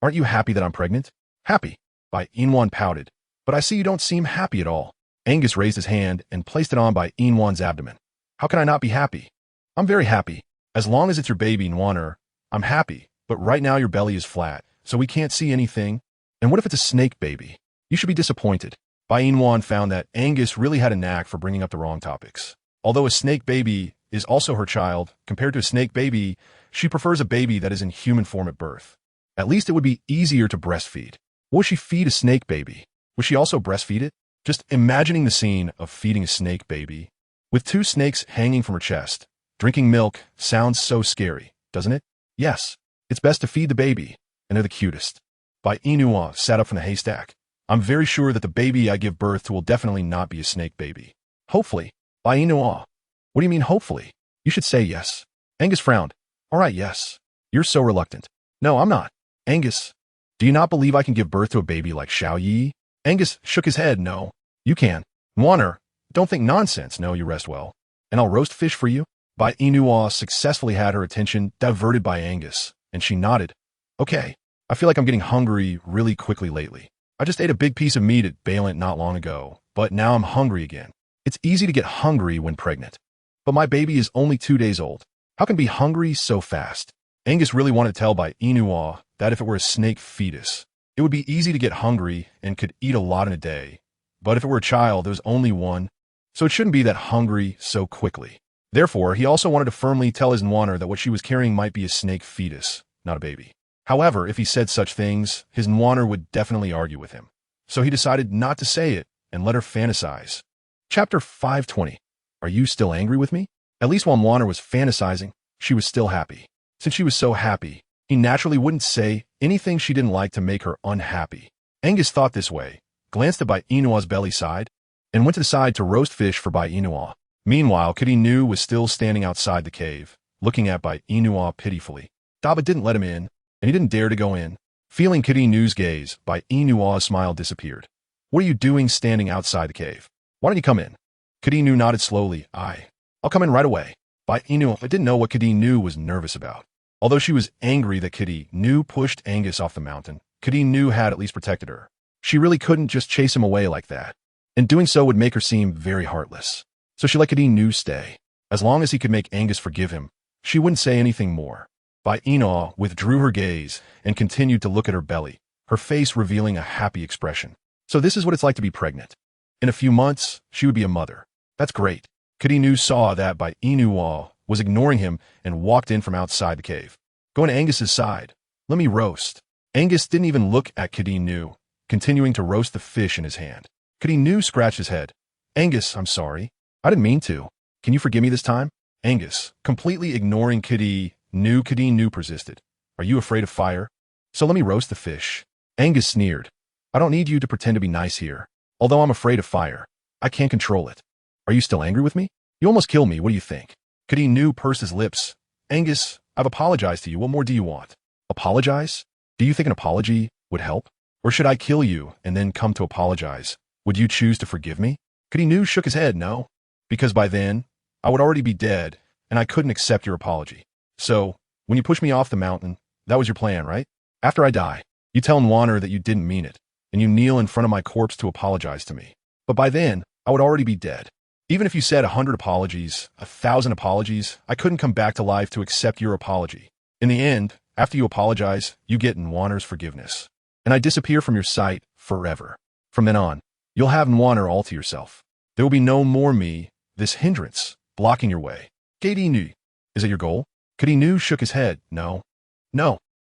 Aren't you happy that I'm pregnant? Happy. Bai Yina pouted. But I see you don't seem happy at all. Angus raised his hand and placed it on Bai Yina's abdomen. How can I not be happy? I'm very happy. As long as it's your baby, Nwaner, I'm happy. But right now your belly is flat, so we can't see anything. And what if it's a snake baby? You should be disappointed. Bai Yina found that Angus really had a knack for bringing up the wrong topics. Although a snake baby is also her child, compared to a snake baby, she prefers a baby that is in human form at birth. At least it would be easier to breastfeed. What would she feed a snake baby? Would she also breastfeed it? Just imagining the scene of feeding a snake baby, with 2 snakes hanging from her chest, drinking milk, sounds so scary, doesn't it? Yes, it's best to feed the baby, and they're the cutest. Bai Yina sat up from the haystack. I'm very sure that the baby I give birth to will definitely not be a snake baby. Hopefully. Bai Yina. What do you mean, hopefully? You should say yes. Angus frowned. All right, yes. You're so reluctant. No, I'm not. Angus, do you not believe I can give birth to a baby like Xiao Yi? Angus shook his head. No, you can. Nwaner, don't think nonsense. No, you rest well. And I'll roast fish for you. Bai Yina successfully had her attention diverted by Angus, and she nodded. Okay, I feel like I'm getting hungry really quickly lately. I just ate a big piece of meat at Bailent not long ago, but now I'm hungry again. It's easy to get hungry when pregnant. But my baby is only 2 days old. How can I be hungry so fast? Angus really wanted to tell Bai Yina that if it were a snake fetus, it would be easy to get hungry and could eat a lot in a day. But if it were a child, there was only one, so it shouldn't be that hungry so quickly. Therefore, he also wanted to firmly tell his Nwaner that what she was carrying might be a snake fetus, not a baby. However, if he said such things, his Nwaner would definitely argue with him. So he decided not to say it and let her fantasize. Chapter 520. Are you still angry with me? At least while Nwaner was fantasizing, she was still happy. Since she was so happy, he naturally wouldn't say anything she didn't like to make her unhappy. Angus thought this way, glanced at Bai Yina's belly side, and went to the side to roast fish for Bai Yina. Meanwhile, KingAngus was still standing outside the cave, looking at Bai Yina pitifully. Daba didn't let him in, and he didn't dare to go in. Feeling KingAngus's gaze, Bai Yina's smile disappeared. What are you doing standing outside the cave? Why don't you come in? KingAngus nodded slowly. I'll come in right away. Bai Yina didn't know what KingAngus was nervous about. Although she was angry that KingAngus pushed Angus off the mountain, KingAngus had at least protected her. She really couldn't just chase him away like that, and doing so would make her seem very heartless. So she let KingAngus stay. As long as he could make Angus forgive him, she wouldn't say anything more. Bai Yina withdrew her gaze and continued to look at her belly, her face revealing a happy expression. So this is what it's like to be pregnant. In a few months, she would be a mother. That's great. KingAngus saw that Bai Yina was ignoring him and walked in from outside the cave. Going to Angus's side. Let me roast. Angus didn't even look at KingAngus, continuing to roast the fish in his hand. KingAngus scratched his head. Angus, I'm sorry. I didn't mean to. Can you forgive me this time? Angus, completely ignoring KingAngus persisted. Are you afraid of fire? So let me roast the fish. Angus sneered. I don't need you to pretend to be nice here. Although I'm afraid of fire, I can't control it. Are you still angry with me? You almost killed me. What do you think? KingAngus pursed his lips. Angus, I've apologized to you. What more do you want? Apologize? Do you think an apology would help? Or should I kill you and then come to apologize? Would you choose to forgive me? KingAngus shook his head. No. Because by then, I would already be dead, and I couldn't accept your apology. So, when you pushed me off the mountain, that was your plan, right? After I die, you tell Nwaner that you didn't mean it, and you kneel in front of my corpse to apologize to me. But by then, I would already be dead. Even if you said 100 apologies, 1,000 apologies, I couldn't come back to life to accept your apology. In the end, after you apologize, you get Nwaner's forgiveness. And I disappear from your sight forever. From then on, you'll have Nwaner all to yourself. There will be no more me, this hindrance, blocking your way. Kadinu, is it your goal? Kadinu shook his head. No,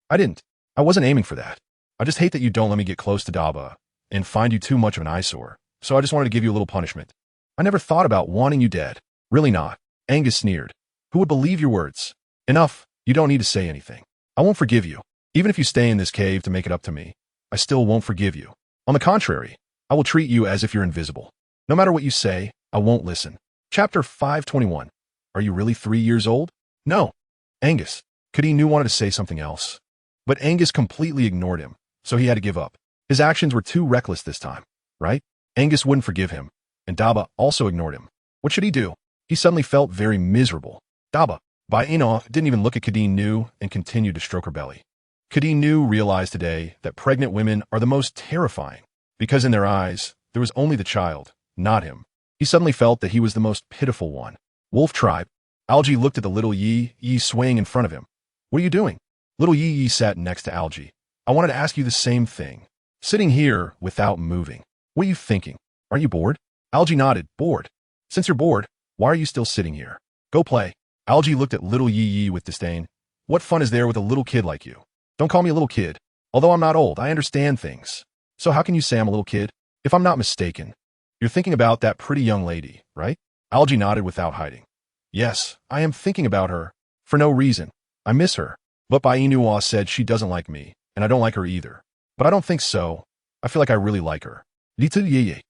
I didn't. I wasn't aiming for that. I just hate that you don't let me get close to Daba and find you too much of an eyesore. So I just wanted to give you a little punishment. I never thought about wanting you dead. Really not. Angus sneered. Who would believe your words? Enough. You don't need to say anything. I won't forgive you. Even if you stay in this cave to make it up to me, I still won't forgive you. On the contrary, I will treat you as if you're invisible. No matter what you say, I won't listen. Chapter 521. Are you really 3 years old? No. Angus. Kadinu wanted to say something else. But Angus completely ignored him, so he had to give up. His actions were too reckless this time, right? Angus wouldn't forgive him, and Daba also ignored him. What should he do? He suddenly felt very miserable. Daba, Bai Yina, didn't even look at Kadinu and continued to stroke her belly. Kadinu realized today that pregnant women are the most terrifying, because in their eyes, there was only the child, not him. He suddenly felt that he was the most pitiful one. Wolf tribe. Algae looked at the little Yi swaying in front of him. What are you doing? Little Yi sat next to Algae. I wanted to ask you the same thing. Sitting here without moving. What are you thinking? Are you bored? Algae nodded. Bored. Since you're bored, why are you still sitting here? Go play. Algae looked at little Yi with disdain. What fun is there with a little kid like you? Don't call me a little kid. Although I'm not old, I understand things. So how can you say I'm a little kid? If I'm not mistaken, you're thinking about that pretty young lady, right? Algae nodded without hiding. Yes, I am thinking about her. For no reason. I miss her. But Bai Yina said she doesn't like me, and I don't like her either. But I don't think so. I feel like I really like her. Little Yi.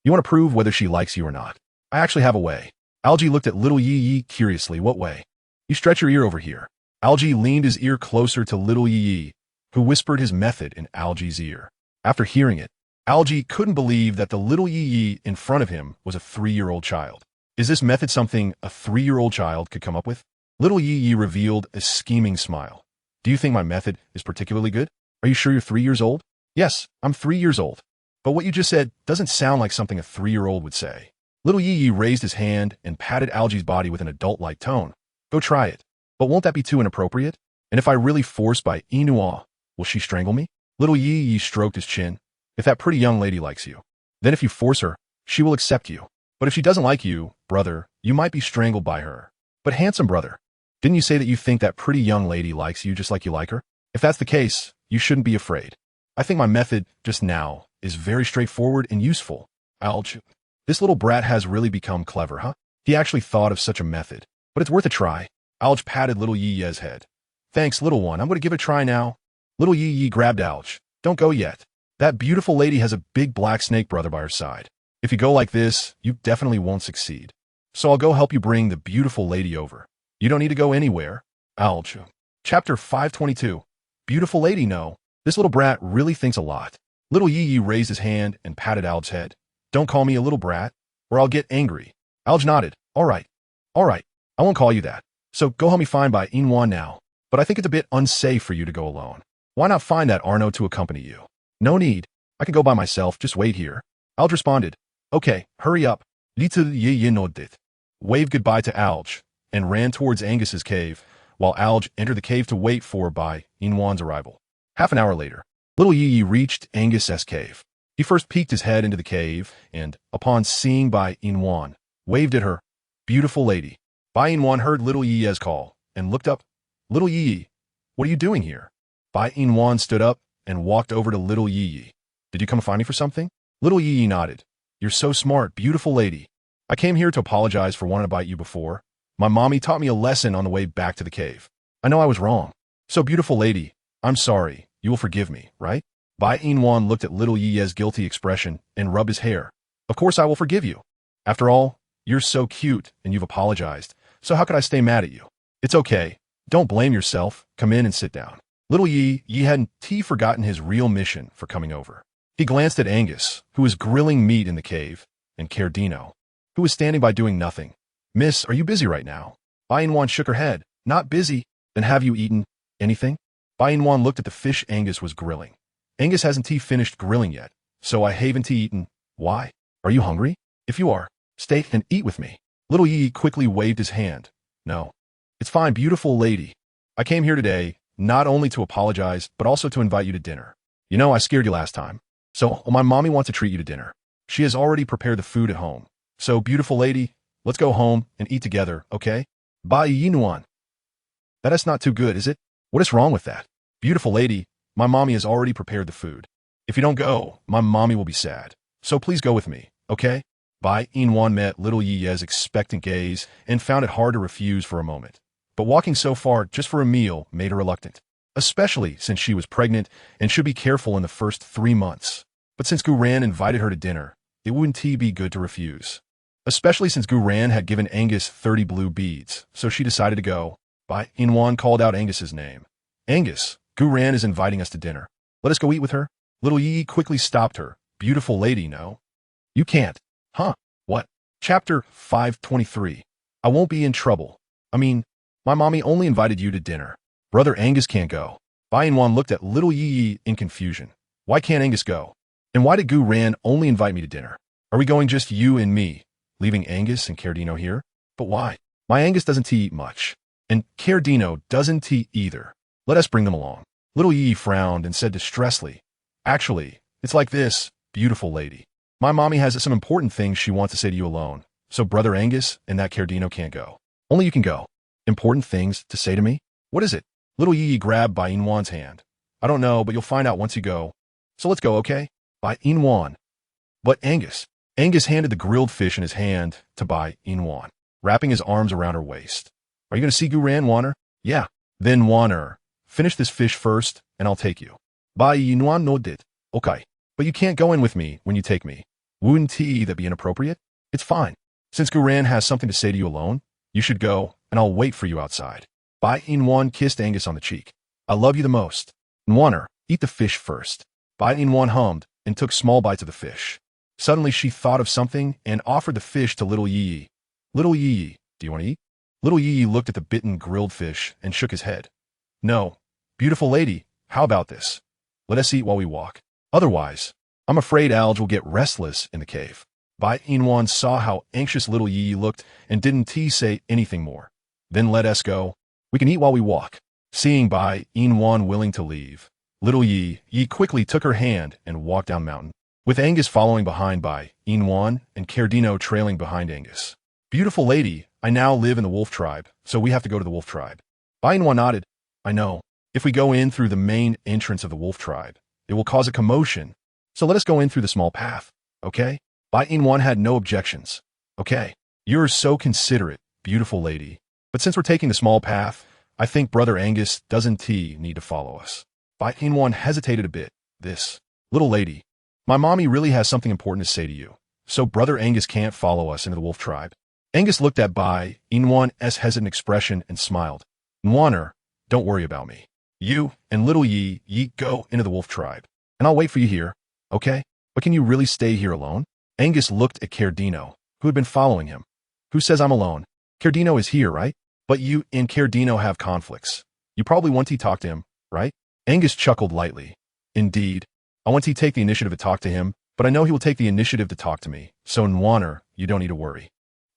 You want to prove whether she likes you or not? I actually have a way. Algae looked at little Yi curiously. What way? You stretch your ear over here. Algae leaned his ear closer to little Yi, who whispered his method in Algae's ear. After hearing it, Algae couldn't believe that the little Yi in front of him was a 3-year-old child. Is this method something a 3-year-old child could come up with? Little Yi revealed a scheming smile. Do you think my method is particularly good? Are you sure you're 3 years old? Yes, I'm 3 years old. But what you just said doesn't sound like something a 3-year-old would say. Little Yi raised his hand and patted Algae's body with an adult-like tone. Go try it. But won't that be too inappropriate? And if I really force Bai Yina, will she strangle me? Little Yi stroked his chin. If that pretty young lady likes you, then if you force her, she will accept you. But if she doesn't like you, brother, you might be strangled by her. But handsome brother, didn't you say that you think that pretty young lady likes you just like you like her? If that's the case, you shouldn't be afraid. I think my method, just now, is very straightforward and useful. Algae. This little brat has really become clever, huh? He actually thought of such a method. But it's worth a try. Algae patted little Yi's head. Thanks, little one. I'm going to give it a try now. Little Yi grabbed Algae. Don't go yet. That beautiful lady has a big black snake brother by her side. If you go like this, you definitely won't succeed. So I'll go help you bring the beautiful lady over. You don't need to go anywhere. Algae. Chapter 522. Beautiful lady, no. This little brat really thinks a lot. Little Yi raised his hand and patted Algae's head. Don't call me a little brat, or I'll get angry. Algae nodded. All right. I won't call you that. So go help me find Bai Yina now. But I think it's a bit unsafe for you to go alone. Why not find that Arno to accompany you? No need. I can go by myself. Just wait here. Algae responded. Okay, hurry up. Little Yi nodded. Waved goodbye to Algae and ran towards Angus's cave, while Algae entered the cave to wait for Bai Yina's arrival. Half an hour later, little Yi reached Angus's cave. He first peeked his head into the cave and, upon seeing Bai Yina, waved at her. Beautiful lady. Bai Yina heard little Yi's call and looked up. Little Yi, what are you doing here? Bai Yina stood up and walked over to little Yi. Did you come find me for something? Little Yi nodded. You're so smart, beautiful lady. I came here to apologize for wanting to bite you before. My mommy taught me a lesson on the way back to the cave. I know I was wrong. So beautiful lady, I'm sorry. You will forgive me, right? Bai Yina looked at little Yi's guilty expression and rubbed his hair. Of course I will forgive you. After all, you're so cute and you've apologized. So how could I stay mad at you? It's okay. Don't blame yourself. Come in and sit down. Little Yi hadn't forgotten his real mission for coming over. He glanced at Angus, who was grilling meat in the cave, and Cardino, who was standing by doing nothing. Miss, are you busy right now? Bai Yina shook her head. Not busy. Then have you eaten anything? Bai Yina looked at the fish Angus was grilling. Angus hasn't finished grilling yet, so I haven't eaten. Why? Are you hungry? If you are, stay and eat with me. Little Yi quickly waved his hand. No. It's fine, beautiful lady. I came here today, not only to apologize, but also to invite you to dinner. You know, I scared you last time. So, my mommy wants to treat you to dinner. She has already prepared the food at home. So, beautiful lady, let's go home and eat together, okay? Bai Yina. That's not too good, is it? What is wrong with that? Beautiful lady, my mommy has already prepared the food. If you don't go, my mommy will be sad. So please go with me, okay? Bai Yina met little Yi's expectant gaze and found it hard to refuse for a moment. But walking so far just for a meal made her reluctant, especially since she was pregnant and should be careful in the first 3 months. But since Guran invited her to dinner, it wouldn't be good to refuse. Especially since Guran had given Angus 30 blue beads, so she decided to go. Bai Yina called out Angus's name. Angus, Guran is inviting us to dinner. Let us go eat with her. Little Yi quickly stopped her. Beautiful lady, no? You can't. Huh? What? Chapter 523. I won't be in trouble. I mean, my mommy only invited you to dinner. Brother Angus can't go. Bai Yina looked at little Yi in confusion. Why can't Angus go? And why did Guran only invite me to dinner? Are we going just you and me, leaving Angus and Cardino here? But why? My Angus doesn't eat much. And Cardino doesn't either. Let us bring them along. Little Yi frowned and said distressfully, actually, it's like this, beautiful lady. My mommy has some important things she wants to say to you alone, so Brother Angus and that Cardino can't go. Only you can go. Important things to say to me? What is it? Little Yi grabbed Bai Yina's hand. I don't know, but you'll find out once you go. So let's go, okay? Bai Yina. But Angus. Angus handed the grilled fish in his hand to Bai Yina, wrapping his arms around her waist. Are you going to see Guran, Wanner? Yeah. Then Wanner. Finish this fish first, and I'll take you. Bai Yina nodded. Okay. But you can't go in with me when you take me. Wouldn't that be inappropriate? It's fine. Since Guran has something to say to you alone, you should go, and I'll wait for you outside. Bai Yina kissed Angus on the cheek. I love you the most. Wanner, eat the fish first. Bai Yina hummed and took small bites of the fish. Suddenly she thought of something and offered the fish to little Yi. Little Yi, do you want to eat? Little Yi looked at the bitten grilled fish and shook his head. No. Beautiful lady, how about this? Let us eat while we walk. Otherwise, I'm afraid Alge will get restless in the cave. Bai Yina saw how anxious little Yi looked and didn't say anything more. Then let us go. We can eat while we walk. Seeing Bai Yina willing to leave, little Yi quickly took her hand and walked down mountain, with Angus following behind Bai Yina and Cardino trailing behind Angus. Beautiful lady, I now live in the wolf tribe, so we have to go to the wolf tribe. Bai Yina nodded. I know. If we go in through the main entrance of the wolf tribe, it will cause a commotion. So let us go in through the small path, okay? Bai Yina had no objections. Okay. You're so considerate, beautiful lady. But since we're taking the small path, I think Brother Angus doesn't need to follow us. Bai Yina hesitated a bit. This, little lady, my mommy really has something important to say to you. So Brother Angus can't follow us into the wolf tribe. Angus looked at Bai Yina's hesitant expression and smiled. Wanner, don't worry about me. You and little Yi go into the wolf tribe, and I'll wait for you here, okay? But can you really stay here alone? Angus looked at Cardino, who had been following him. Who says I'm alone? Cardino is here, right? But you and Cardino have conflicts. You probably want to talk to him, right? Angus chuckled lightly. Indeed. I want to take the initiative to talk to him, but I know he will take the initiative to talk to me, so Wanner, you don't need to worry.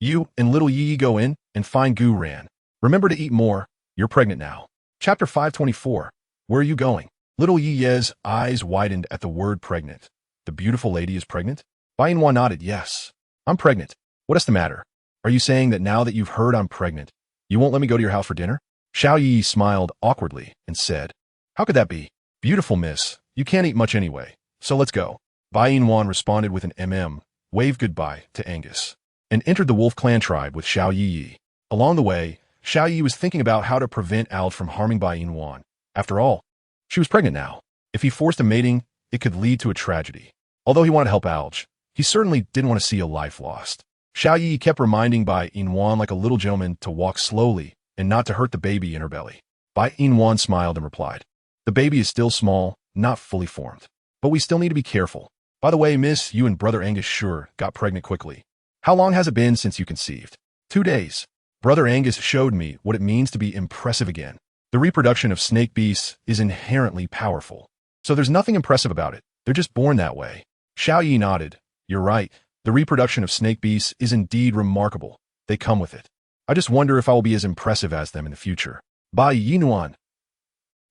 You and little Yi go in and find Guran. Remember to eat more. You're pregnant now. Chapter 524. Where are you going? Little Yi's eyes widened at the word pregnant. The beautiful lady is pregnant? Bai Yina nodded, yes. I'm pregnant. What is the matter? Are you saying that now that you've heard I'm pregnant, you won't let me go to your house for dinner? Xiao Yi smiled awkwardly and said, how could that be? Beautiful miss, you can't eat much anyway, so let's go. Bai Yina responded with an waved goodbye to Angus, and entered the wolf clan tribe with Xiao Yi. Along the way, Xiao Yi was thinking about how to prevent Alge from harming Bai Yina. After all, she was pregnant now. If he forced a mating, it could lead to a tragedy. Although he wanted to help Alge, he certainly didn't want to see a life lost. Xiao Yi kept reminding Bai Yina like a little gentleman to walk slowly and not to hurt the baby in her belly. Bai Yina smiled and replied, the baby is still small, not fully formed. But we still need to be careful. By the way, miss, you and Brother Angus sure got pregnant quickly. How long has it been since you conceived? 2 days. Brother Angus showed me what it means to be impressive again. The reproduction of snake beasts is inherently powerful. So there's nothing impressive about it. They're just born that way. Xiao Yi nodded. You're right. The reproduction of snake beasts is indeed remarkable. They come with it. I just wonder if I will be as impressive as them in the future. Bai Yina.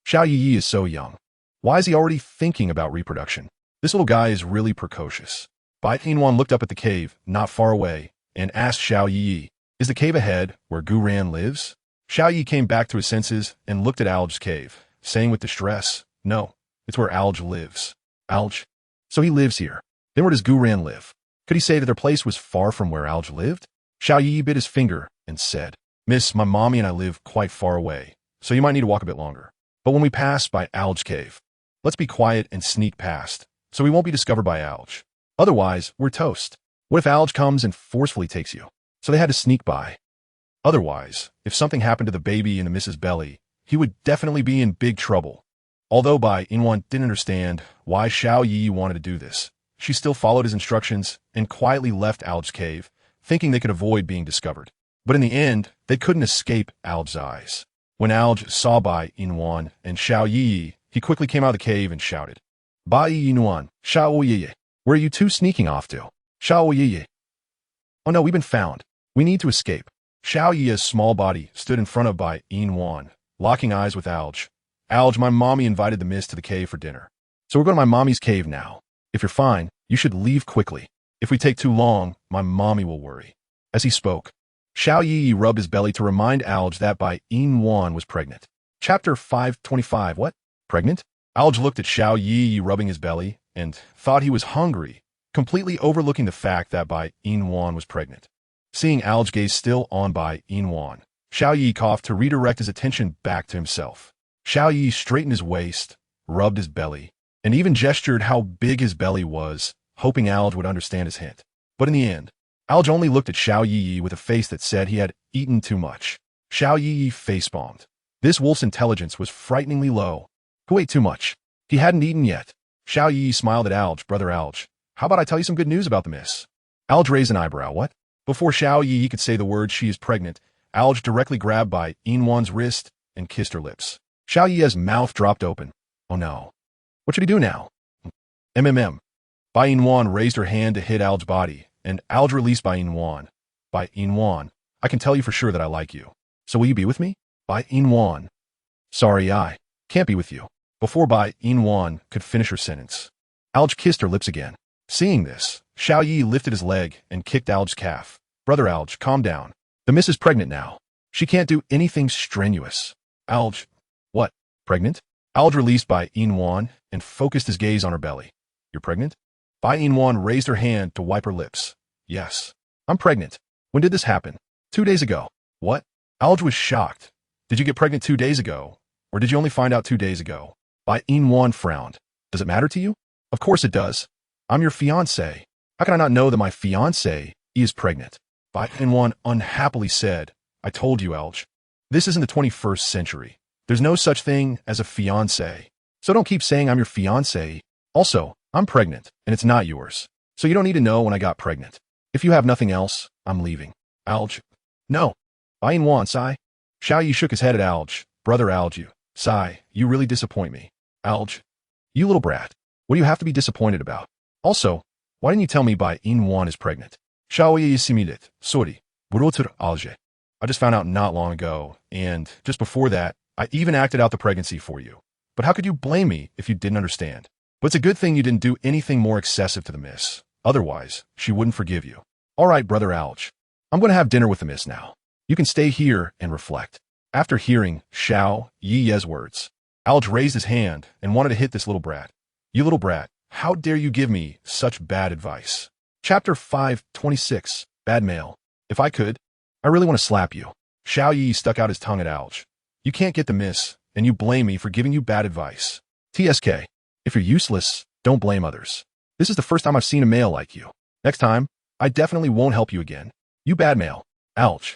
Xiao Yi is so young. Why is he already thinking about reproduction? This little guy is really precocious. Bai Yina looked up at the cave, not far away, and asked Xiao Yi, is the cave ahead where Gu Ran lives? Xiao Yi came back to his senses and looked at Alge's cave, saying with distress, no, it's where Alge lives. Alge? So he lives here. Then where does Gu Ran live? Could he say that their place was far from where Alge lived? Xiao Yi bit his finger and said, Miss, my mommy and I live quite far away, so you might need to walk a bit longer. But when we pass by Alge's cave, let's be quiet and sneak past, so we won't be discovered by Alge. Otherwise, we're toast. What if Alge comes and forcefully takes you? So they had to sneak by. Otherwise, if something happened to the baby in the Mrs. Belly, he would definitely be in big trouble. Although Bai Yina didn't understand why Xiao Yi wanted to do this, she still followed his instructions and quietly left Alge's cave, thinking they could avoid being discovered. But in the end, they couldn't escape Alge's eyes. When Alge saw Bai Yina and Xiao Yi, he quickly came out of the cave and shouted, Bai Yina, Xiao Yi, where are you two sneaking off to? Xiao Yi. Oh no, we've been found. We need to escape. Xiao Yi's small body stood in front of Bai Yina, locking eyes with Alge. Alge, my mommy invited the miss to the cave for dinner. So we're going to my mommy's cave now. If you're fine, you should leave quickly. If we take too long, my mommy will worry. As he spoke, Xiao Yi rubbed his belly to remind Alge that Bai Yina was pregnant. Chapter 525. What? Pregnant? Alge looked at Xiao Yi rubbing his belly and thought he was hungry, completely overlooking the fact that Bai Yina was pregnant. Seeing Alge gaze still on Bai Yina, Xiao Yi coughed to redirect his attention back to himself. Xiao Yi straightened his waist, rubbed his belly, and even gestured how big his belly was, hoping Alge would understand his hint. But in the end, Alge only looked at Xiao Yi with a face that said he had eaten too much. Xiao Yi face-palmed. This wolf's intelligence was frighteningly low. Who ate too much? He hadn't eaten yet. Xiao Yi smiled at Alge. Brother Alge, how about I tell you some good news about the miss? Alge raised an eyebrow. What? Before Xiao Yi could say the word she is pregnant, Alge directly grabbed Bai Yina's wrist and kissed her lips. Xiao Yi's mouth dropped open. Oh no. What should he do now? Bai Yina raised her hand to hit Alge's body, and Alge released Bai Yina. Bai Yina, I can tell you for sure that I like you. So will you be with me? Bai Yina. Sorry, I can't be with you. Before Bai Yina could finish her sentence, Alge kissed her lips again. Seeing this, Xiao Yi lifted his leg and kicked Alge's calf. Brother Alge, calm down. The miss is pregnant now. She can't do anything strenuous. Alge. What? Pregnant? Alge released Bai Yina and focused his gaze on her belly. You're pregnant? Bai Yina raised her hand to wipe her lips. Yes. I'm pregnant. When did this happen? 2 days ago. What? Alge was shocked. Did you get pregnant 2 days ago? Or did you only find out 2 days ago? Bai Yina frowned. Does it matter to you? Of course it does. I'm your fiancé. How can I not know that my fiancé is pregnant? Bai Yina unhappily said, I told you, Alge. This isn't the 21st century. There's no such thing as a fiancé. So don't keep saying I'm your fiancé. Also, I'm pregnant, and it's not yours. So you don't need to know when I got pregnant. If you have nothing else, I'm leaving. Alge. No. Bai Yina sigh. Xiao Yi shook his head at Alge. Brother Alge, you. Sigh, you really disappoint me. Alge. You little brat. What do you have to be disappointed about? Also, why didn't you tell me Bai Yina is pregnant? Xiao Yi similit. Sorry. Burotur Alge. I just found out not long ago, and just before that, I even acted out the pregnancy for you. But how could you blame me if you didn't understand? But it's a good thing you didn't do anything more excessive to the miss. Otherwise, she wouldn't forgive you. All right, Brother Alge. I'm going to have dinner with the miss now. You can stay here and reflect. After hearing Xiao Yi's words, Alge raised his hand and wanted to hit this little brat. You little brat, how dare you give me such bad advice? Chapter 526. Bad Male. If I could, I really want to slap you. Xiao Yi stuck out his tongue at Alge. You can't get the miss, and you blame me for giving you bad advice. TSK. If you're useless, don't blame others. This is the first time I've seen a male like you. Next time, I definitely won't help you again. You bad male. Alge.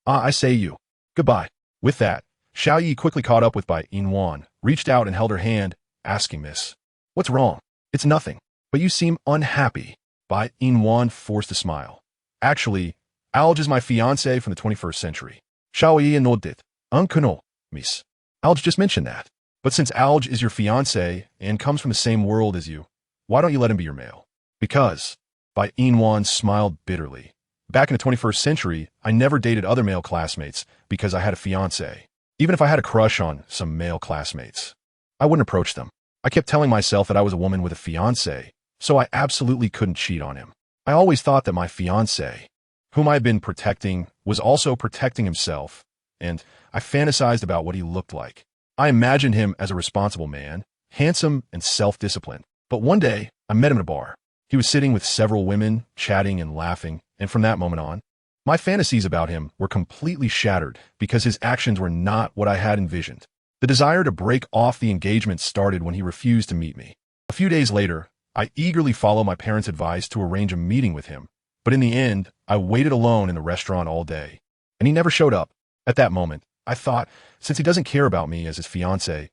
I say you. Goodbye. With that, Xiao Yi quickly caught up with Bai Yina, reached out and held her hand, asking Miss, what's wrong? It's nothing, but you seem unhappy. Bai Yina forced a smile. Actually, Alge is my fiancé from the 21st century. Xiao Yi nodded. Unkuno, Miss. Alj just mentioned that. But since Alj is your fiancé and comes from the same world as you, why don't you let him be your male? Because, Bai Yina smiled bitterly. Back in the 21st century, I never dated other male classmates because I had a fiancé. Even if I had a crush on some male classmates, I wouldn't approach them. I kept telling myself that I was a woman with a fiancé, so I absolutely couldn't cheat on him. I always thought that my fiancé, whom I had been protecting, was also protecting himself, and I fantasized about what he looked like. I imagined him as a responsible man, handsome and self-disciplined. But one day, I met him at a bar. He was sitting with several women, chatting and laughing, and from that moment on, my fantasies about him were completely shattered because his actions were not what I had envisioned. The desire to break off the engagement started when he refused to meet me. A few days later, I eagerly followed my parents' advice to arrange a meeting with him, but in the end, I waited alone in the restaurant all day, and he never showed up. At that moment, I thought, since he doesn't care about me as his fiancé,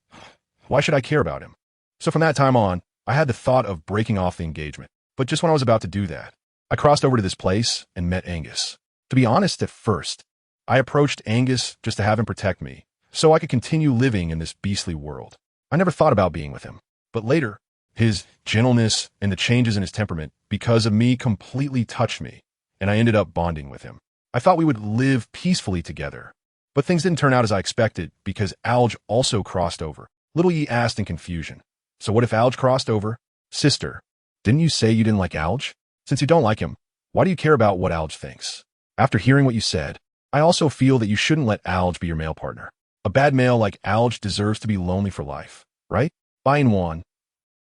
why should I care about him? So from that time on, I had the thought of breaking off the engagement. But just when I was about to do that, I crossed over to this place and met Angus. To be honest, at first, I approached Angus just to have him protect me, so I could continue living in this beastly world. I never thought about being with him. But later, his gentleness and the changes in his temperament because of me completely touched me, and I ended up bonding with him. I thought we would live peacefully together. But things didn't turn out as I expected because Alj also crossed over. Little Yi asked in confusion, "So what if Alj crossed over?" "Sister, didn't you say you didn't like Alj? Since you don't like him, why do you care about what Alj thinks?" "After hearing what you said, I also feel that you shouldn't let Alj be your male partner. A bad male like Alj deserves to be lonely for life, right?" Bai Yina.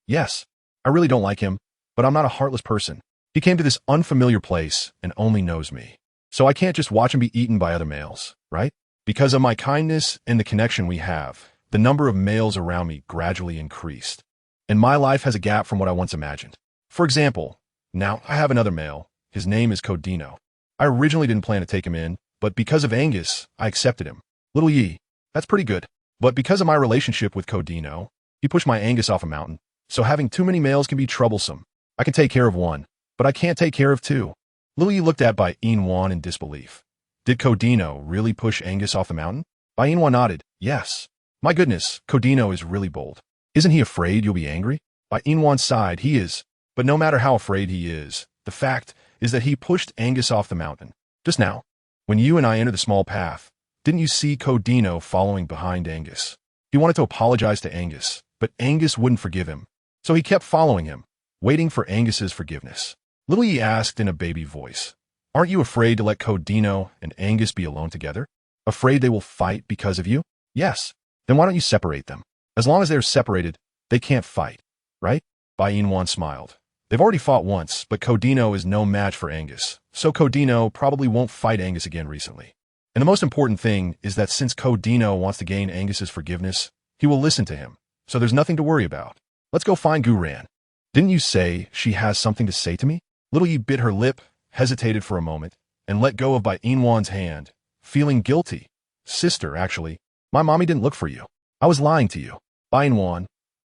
"Yes, I really don't like him, but I'm not a heartless person. He came to this unfamiliar place and only knows me. So I can't just watch him be eaten by other males, right? Because of my kindness and the connection we have, the number of males around me gradually increased. And my life has a gap from what I once imagined. For example, now I have another male. His name is Codino. I originally didn't plan to take him in, but because of Angus, I accepted him. Little Yi, that's pretty good. But because of my relationship with Codino, he pushed my Angus off a mountain. So having too many males can be troublesome. I can take care of one, but I can't take care of two." Little Yi looked at Bai Yina in disbelief. "Did Codino really push Angus off the mountain?" Bai Yina nodded. "Yes. My goodness, Codino is really bold. Isn't he afraid you'll be angry?" Bai Yina sighed. "He is. But no matter how afraid he is, the fact is that he pushed Angus off the mountain. Just now, when you and I entered the small path, didn't you see Codino following behind Angus? He wanted to apologize to Angus, but Angus wouldn't forgive him. So he kept following him, waiting for Angus's forgiveness." Little Yi asked in a baby voice, "Aren't you afraid to let Codino and Angus be alone together? Afraid they will fight because of you?" "Yes. Then why don't you separate them? As long as they're separated, they can't fight, right?" Bai Yina smiled. "They've already fought once, but Codino is no match for Angus, so Codino probably won't fight Angus again recently. And the most important thing is that since Codino wants to gain Angus's forgiveness, he will listen to him, so there's nothing to worry about. Let's go find Guran. Didn't you say she has something to say to me?" Little Yi bit her lip, hesitated for a moment, and let go of Bai Yina's hand, feeling guilty. "Sister, actually, my mommy didn't look for you. I was lying to you." Bai Yina.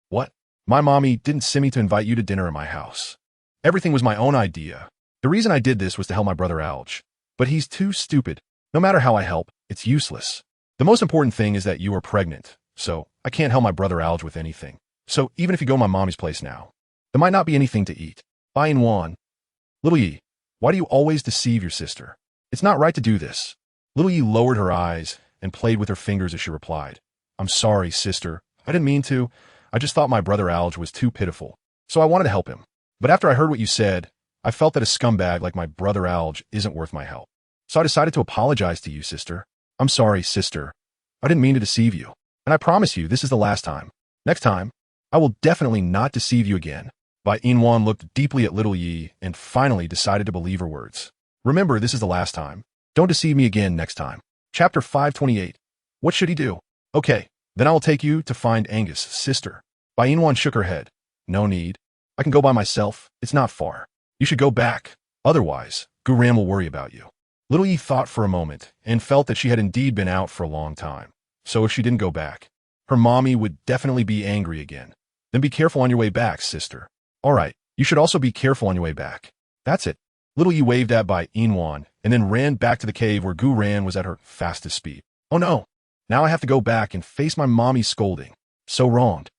"What? My mommy didn't send me to invite you to dinner at my house. Everything was my own idea. The reason I did this was to help my brother Alj. But he's too stupid. No matter how I help, it's useless. The most important thing is that you are pregnant, so I can't help my brother Alj with anything. So even if you go to my mommy's place now, there might not be anything to eat." Bai Yina. "Little Yi, why do you always deceive your sister? It's not right to do this." Little Yi lowered her eyes and played with her fingers as she replied, "I'm sorry, sister. I didn't mean to. I just thought my brother Alj was too pitiful, so I wanted to help him. But after I heard what you said, I felt that a scumbag like my brother Alj isn't worth my help. So I decided to apologize to you, sister. I'm sorry, sister. I didn't mean to deceive you. And I promise you this is the last time. Next time, I will definitely not deceive you again." Bai Yina looked deeply at Little Yi and finally decided to believe her words. "Remember, this is the last time. Don't deceive me again next time." Chapter 528. What should he do? "Okay, then I will take you to find Angus, sister." Bai Yina shook her head. "No need. I can go by myself. It's not far. You should go back. Otherwise, Guran will worry about you." Little Yi thought for a moment and felt that she had indeed been out for a long time. So if she didn't go back, her mommy would definitely be angry again. "Then be careful on your way back, sister." "All right, you should also be careful on your way back." "That's it." Little Yi waved at Bai Yina and then ran back to the cave where Guran was at her fastest speed. "Oh no, Now I have to go back and face my mommy's scolding. So wronged.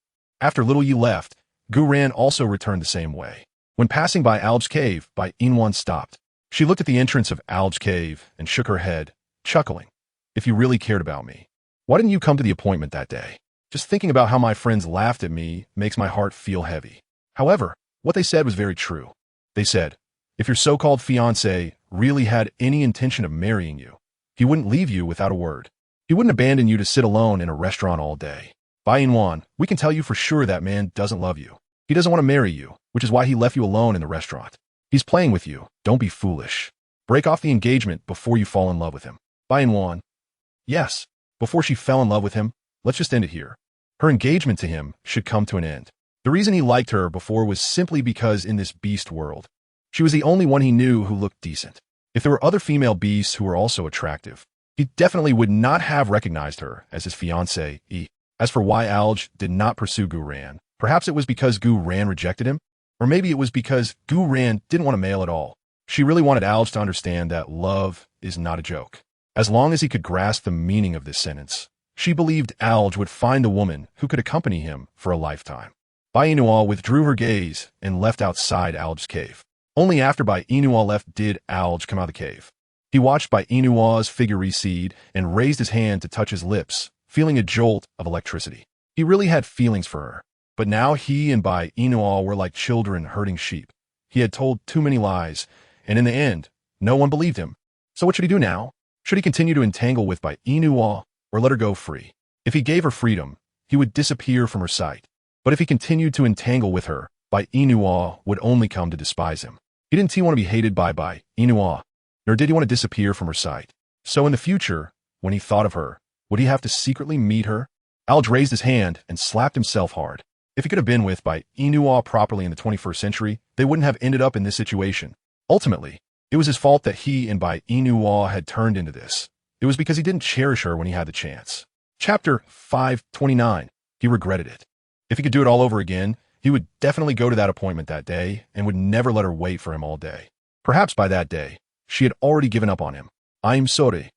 After Little Yi left, Gu Ran also returned the same way. When passing by Alge's cave, Bai Yina stopped. She looked at the entrance of Alge's cave and shook her head, chuckling. If you really cared about me, why didn't you come to the appointment that day? Just thinking about how my friends laughed at me makes my heart feel heavy. However, what they said was very true. They said, if your so-called fiancé really had any intention of marrying you, he wouldn't leave you without a word. He wouldn't abandon you to sit alone in a restaurant all day. Bai Yina, we can tell you for sure that man doesn't love you. He doesn't want to marry you, which is why he left you alone in the restaurant. He's playing with you. Don't be foolish. Break off the engagement before you fall in love with him. Bai Yina, yes, before she fell in love with him, let's just end it here. Her engagement to him should come to an end. The reason he liked her before was simply because in this beast world, she was the only one he knew who looked decent. If there were other female beasts who were also attractive, he definitely would not have recognized her as his fiancée. As for why Alge did not pursue Gu Ran, perhaps it was because Gu Ran rejected him, or maybe it was because Gu Ran didn't want a male at all. She really wanted Alge to understand that love is not a joke. As long as he could grasp the meaning of this sentence, she believed Alge would find a woman who could accompany him for a lifetime. Bai Yina withdrew her gaze and left outside Alge's cave. Only after Bai Yina left did Alge come out of the cave. He watched Bai Yina's figure recede and raised his hand to touch his lips, feeling a jolt of electricity. He really had feelings for her, but now he and Bai Yina were like children herding sheep. He had told too many lies, and in the end, no one believed him. So what should he do now? Should he continue to entangle with Bai Yina or let her go free? If he gave her freedom, he would disappear from her sight. But if he continued to entangle with her, Bai Yina would only come to despise him. He didn't want to be hated by Bai Yina, nor did he want to disappear from her sight. So in the future, when he thought of her, would he have to secretly meet her? Alge raised his hand and slapped himself hard. If he could have been with Bai Yina properly in the 21st century, they wouldn't have ended up in this situation. Ultimately, it was his fault that he and Bai Yina had turned into this. It was because he didn't cherish her when he had the chance. Chapter 529. He regretted it. If he could do it all over again, he would definitely go to that appointment that day and would never let her wait for him all day. Perhaps by that day, she had already given up on him. I'm sorry.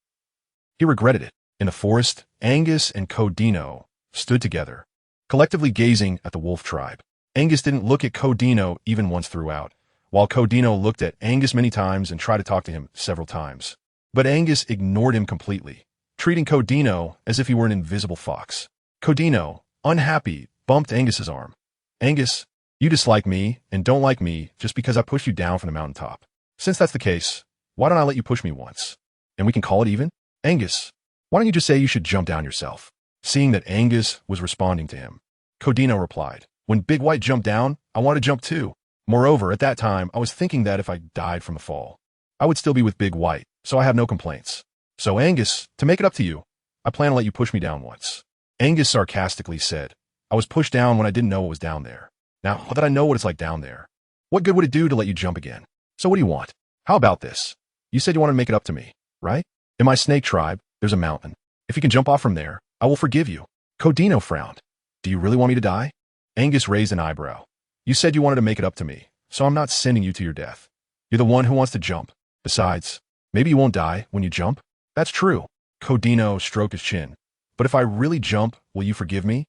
He regretted it. In the forest, Angus and Codino stood together, collectively gazing at the wolf tribe. Angus didn't look at Codino even once throughout, while Codino looked at Angus many times and tried to talk to him several times. But Angus ignored him completely, treating Codino as if he were an invisible fox. Codino, unhappy, bumped Angus's arm. Angus, you dislike me and don't like me just because I pushed you down from the mountaintop. Since that's the case, why don't I let you push me once? And we can call it even? Angus, why don't you just say you should jump down yourself? Seeing that Angus was responding to him, Codino replied, when Big White jumped down, I want to jump too. Moreover, at that time, I was thinking that if I died from the fall, I would still be with Big White, so I have no complaints. So Angus, to make it up to you, I plan to let you push me down once. Angus sarcastically said, I was pushed down when I didn't know what was down there. Now that I know what it's like down there, what good would it do to let you jump again? So what do you want? How about this? You said you want to make it up to me, right? In my snake tribe, there's a mountain. If you can jump off from there, I will forgive you. Codino frowned. Do you really want me to die? Angus raised an eyebrow. You said you wanted to make it up to me, so I'm not sending you to your death. You're the one who wants to jump. Besides, maybe you won't die when you jump. That's true. Codino stroked his chin. But if I really jump, will you forgive me?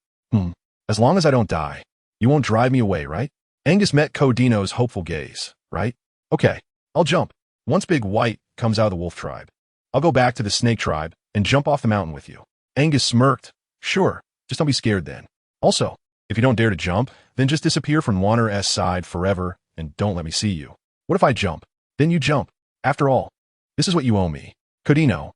As long as I don't die, you won't drive me away, right? Angus met Codino's hopeful gaze, right? Okay, I'll jump. Once Big White comes out of the wolf tribe, I'll go back to the snake tribe and jump off the mountain with you. Angus smirked. Sure, just don't be scared then. Also, if you don't dare to jump, then just disappear from Wanner's side forever and don't let me see you. What if I jump? Then you jump. After all, this is what you owe me. Codino.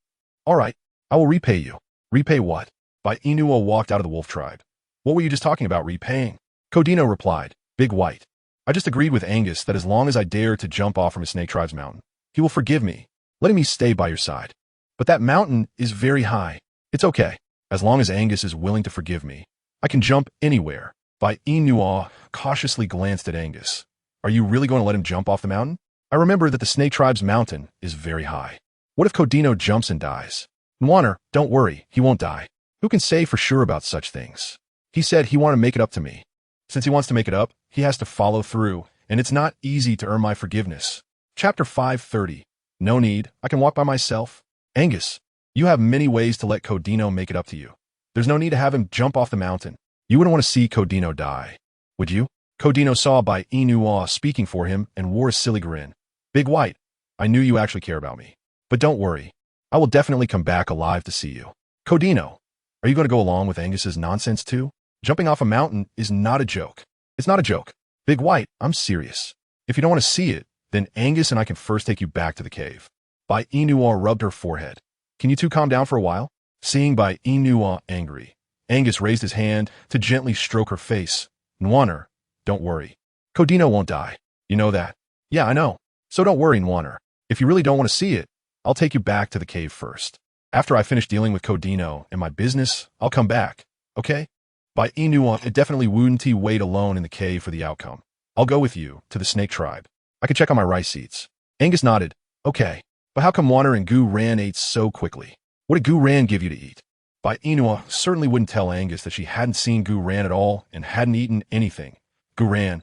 All right, I will repay you. Repay what? Bai Yina walked out of the wolf tribe. What were you just talking about repaying? Codino replied, Big White. I just agreed with Angus that as long as I dare to jump off from a snake tribe's mountain, he will forgive me, letting me stay by your side. But that mountain is very high. It's okay. As long as Angus is willing to forgive me, I can jump anywhere. Bai Yina cautiously glanced at Angus. Are you really going to let him jump off the mountain? I remember that the snake tribe's mountain is very high. What if Codino jumps and dies? Wanner, don't worry, he won't die. Who can say for sure about such things? He said he wanted to make it up to me. Since he wants to make it up, he has to follow through, and it's not easy to earn my forgiveness. Chapter 530. No need, I can walk by myself. Angus, You have many ways to let Codino make it up to you. There's no need to have him jump off the mountain. You wouldn't want to see Codino die, would you? Codino saw Bai Yina speaking for him and wore a silly grin. Big White, I knew you actually care about me. But don't worry. I will definitely come back alive to see you. Codino, are you going to go along with Angus's nonsense too? Jumping off a mountain is not a joke. It's not a joke. Big White, I'm serious. If you don't want to see it, then Angus and I can first take you back to the cave. Bai Yina rubbed her forehead. Can you two calm down for a while? Seeing Bai Yina angry, Angus raised his hand to gently stroke her face. Nwaner, don't worry. Codino won't die. You know that. Yeah, I know. So don't worry, Nwaner. If you really don't want to see it, I'll take you back to the cave first. After I finish dealing with Codino and my business, I'll come back. Okay? Bai Yina, it definitely wouldn't wait alone in the cave for the outcome. I'll go with you to the snake tribe. I can check on my rice seeds. Angus nodded. Okay. But how come Nwaner and Gu Ran ate so quickly? What did Gu Ran give you to eat? Bai Yina certainly wouldn't tell Angus that she hadn't seen Gu Ran at all and hadn't eaten anything. Gu Ran.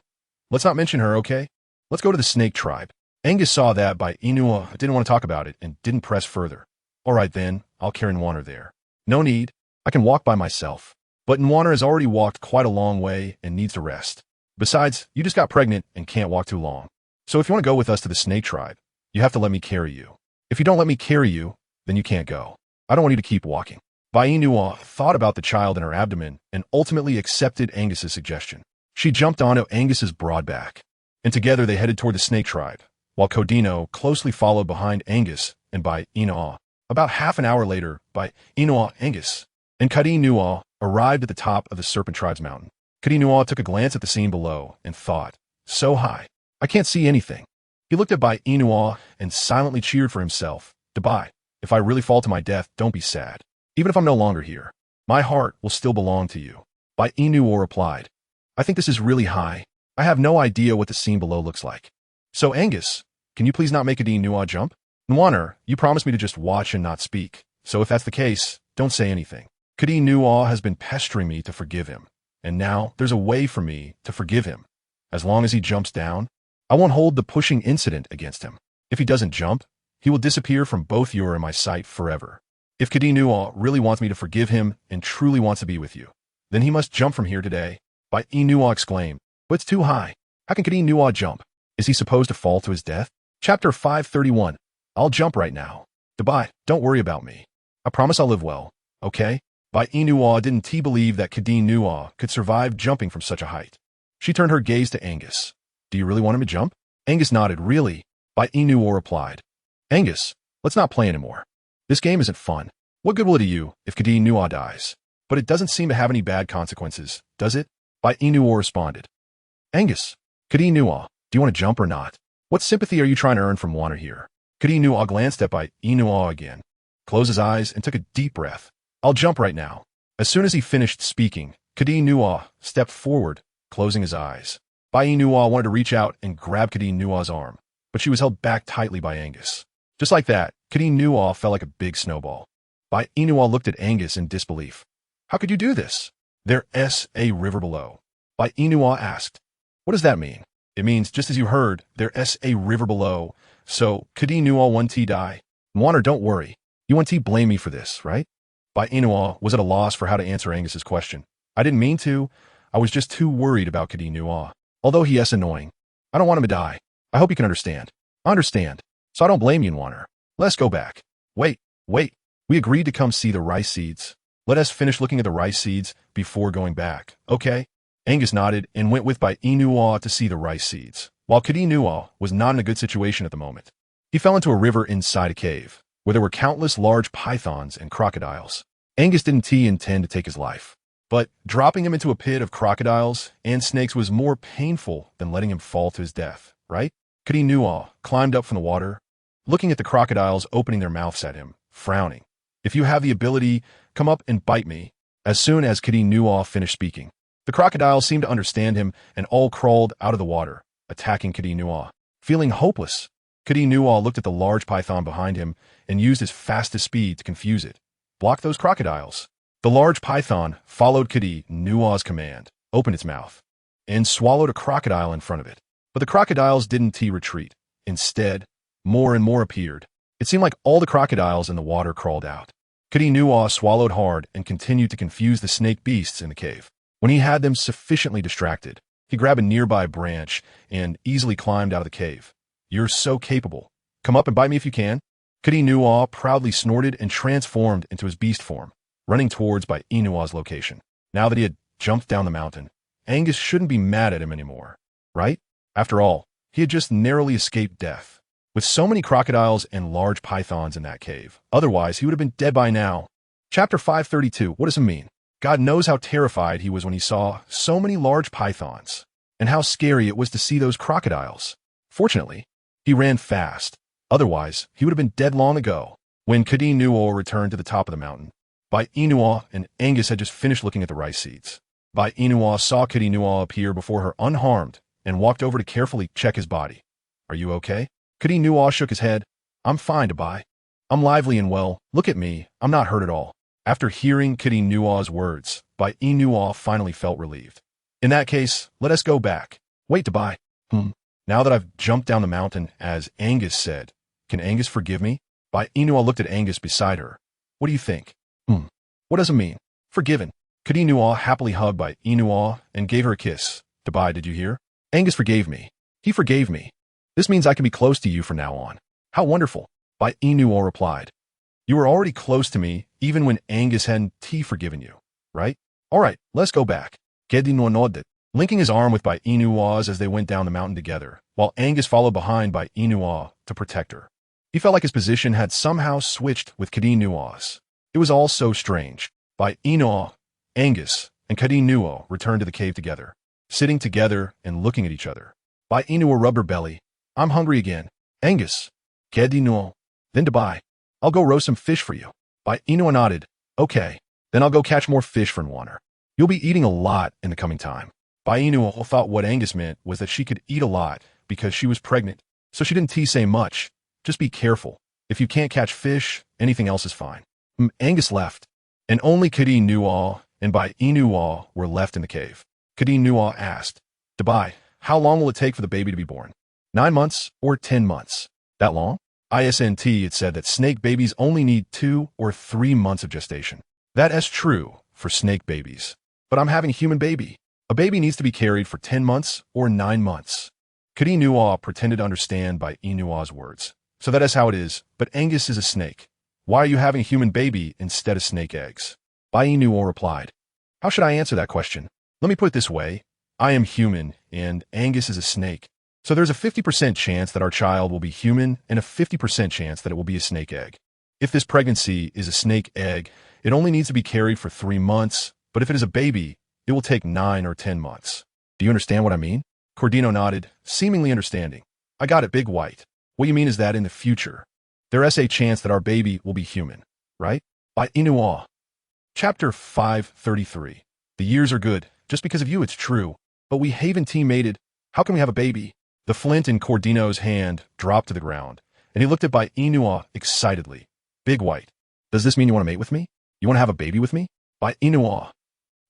Let's not mention her, okay? Let's go to the snake tribe. Angus saw that Bai Yina didn't want to talk about it and didn't press further. All right then, I'll carry Nwaner there. No need. I can walk by myself. But Nwaner has already walked quite a long way and needs to rest. Besides, you just got pregnant and can't walk too long. So if you want to go with us to the snake tribe, you have to let me carry you. If you don't let me carry you, then you can't go. I don't want you to keep walking. Bai Yina thought about the child in her abdomen and ultimately accepted Angus's suggestion. She jumped onto Angus's broad back, and together they headed toward the snake tribe, while Codino closely followed behind Angus and Bai Yina. About half an hour later, Bai Yina, Angus, and Codino arrived at the top of the Serpent Tribe's mountain. Codino took a glance at the scene below and thought, so high, I can't see anything. He looked at Bai Yina and silently cheered for himself. Bai, if I really fall to my death, don't be sad. Even if I'm no longer here, my heart will still belong to you. Bai Yina replied, I think this is really high. I have no idea what the scene below looks like. So Angus, can you please not make Codino jump? Nwaner, you promised me to just watch and not speak. So if that's the case, don't say anything. Codino has been pestering me to forgive him. And now there's a way for me to forgive him. As long as he jumps down, I won't hold the pushing incident against him. If he doesn't jump, he will disappear from both your and my sight forever. If Codino really wants me to forgive him and truly wants to be with you, then he must jump from here today. Bai Yina exclaimed, but it's too high. How can Codino jump? Is he supposed to fall to his death? Chapter 531. I'll jump right now. Bai, don't worry about me. I promise I'll live well, okay? Bai Yina didn't believe that Codino could survive jumping from such a height. She turned her gaze to Angus. Do you really want him to jump? Angus nodded. Really? Bai Yina replied. Angus, let's not play anymore. This game isn't fun. What good will it do you if Codino dies? But it doesn't seem to have any bad consequences, does it? Bai Yina responded. Angus, Codino, do you want to jump or not? What sympathy are you trying to earn from Nwaner here? Codino glanced at Bai Yina again, closed his eyes, and took a deep breath. I'll jump right now. As soon as he finished speaking, Codino stepped forward, closing his eyes. Bai Yina wanted to reach out and grab Codino's arm, but she was held back tightly by Angus. Just like that, Codino fell like a big snowball. Bai Yina looked at Angus in disbelief. How could you do this? There's a river below. Bai Yina asked. What does that mean? It means, just as you heard, there's a river below. So, Codino won't die? Nwaner, don't worry. You won't blame me for this, right? Bai Yina was at a loss for how to answer Angus's question. I didn't mean to. I was just too worried about Codino. Although he is annoying. I don't want him to die. I hope you can understand. I understand. So I don't blame you, Nwaner. Let's go back. Wait. We agreed to come see the rice seeds. Let us finish looking at the rice seeds before going back, okay? Angus nodded and went with Bai Yina to see the rice seeds, while Codino was not in a good situation at the moment. He fell into a river inside a cave, where there were countless large pythons and crocodiles. Angus didn't intend to take his life, but dropping him into a pit of crocodiles and snakes was more painful than letting him fall to his death, right? Codino climbed up from the water, looking at the crocodiles opening their mouths at him, frowning. If you have the ability, come up and bite me. As soon as Codino finished speaking, the crocodiles seemed to understand him and all crawled out of the water, attacking Codino. Feeling hopeless, Codino looked at the large python behind him and used his fastest speed to confuse it. Block those crocodiles. The large python followed Codino's command, opened its mouth, and swallowed a crocodile in front of it. But the crocodiles didn't retreat. Instead, more and more appeared. It seemed like all the crocodiles in the water crawled out. Kidinua swallowed hard and continued to confuse the snake beasts in the cave. When he had them sufficiently distracted, he grabbed a nearby branch and easily climbed out of the cave. You're so capable. Come up and bite me if you can. Kidinua proudly snorted and transformed into his beast form, running towards Bai Yinua's location. Now that he had jumped down the mountain, Angus shouldn't be mad at him anymore, right? After all, he had just narrowly escaped death. With so many crocodiles and large pythons in that cave, otherwise he would have been dead by now. Chapter 532, what does it mean? God knows how terrified he was when he saw so many large pythons, and how scary it was to see those crocodiles. Fortunately, he ran fast. Otherwise, he would have been dead long ago. When Kidinua returned to the top of the mountain, Bai Yina and Angus had just finished looking at the rice seeds. Bai Yina saw Kidinua appear before her unharmed and walked over to carefully check his body. Are you okay? Kidinua shook his head. I'm fine, Bai. I'm lively and well. Look at me. I'm not hurt at all. After hearing Kidinua's words, Bai Yina finally felt relieved. In that case, let us go back. Wait, Bai. Now that I've jumped down the mountain, as Angus said, can Angus forgive me? Bai Yina looked at Angus beside her. What do you think? What does it mean? Forgiven. Kidinua happily hugged Bai Yina and gave her a kiss. Bai, did you hear? Angus forgave me. He forgave me. This means I can be close to you from now on. How wonderful. Bai Yina replied. You were already close to me, even when Angus hadn't forgiven you, right? All right, let's go back. Kidinua nodded, linking his arm with Bai Yinua's as they went down the mountain together, while Angus followed behind Bai Yina to protect her. He felt like his position had somehow switched with Kidinua's. It was all so strange. Bai Yina, Angus, and Kidinua returned to the cave together, sitting together and looking at each other. Bai Yina rubbed her belly. I'm hungry again. Angus. Kidinua. Then to Bai. I'll go roast some fish for you. Bai Yina nodded. Okay. Then I'll go catch more fish for Nwaner. You'll be eating a lot in the coming time. Bai Yina thought what Angus meant was that she could eat a lot because she was pregnant, so she didn't say much. Just be careful. If you can't catch fish, anything else is fine. Angus left, and only Kidinua and Bai Yina were left in the cave. Kidinua asked, Bai, how long will it take for the baby to be born? 9 months or 10 months? That long? ISNT had said that snake babies only need 2 or 3 months of gestation. That is true for snake babies. But I'm having a human baby. A baby needs to be carried for 10 months or 9 months. Kidinua pretended to understand Bai Yinua's words. So that is how it is, but Angus is a snake. Why are you having a human baby instead of snake eggs? Bai Yina replied. How should I answer that question? Let me put it this way. I am human, and Angus is a snake. So there's a 50% chance that our child will be human and a 50% chance that it will be a snake egg. If this pregnancy is a snake egg, it only needs to be carried for 3 months, but if it is a baby, it will take 9 or 10 months. Do you understand what I mean? Cordino nodded, seemingly understanding. I got it, Big White. What you mean is that in the future, there is a chance that our baby will be human, right? Bai Yina. Chapter 533. The years are good. Just because of you, it's true. But we haven't teammated. How can we have a baby? The flint in Cordino's hand dropped to the ground, and he looked at Bai Yina excitedly. Big White. Does this mean you want to mate with me? You want to have a baby with me? Bai Yina.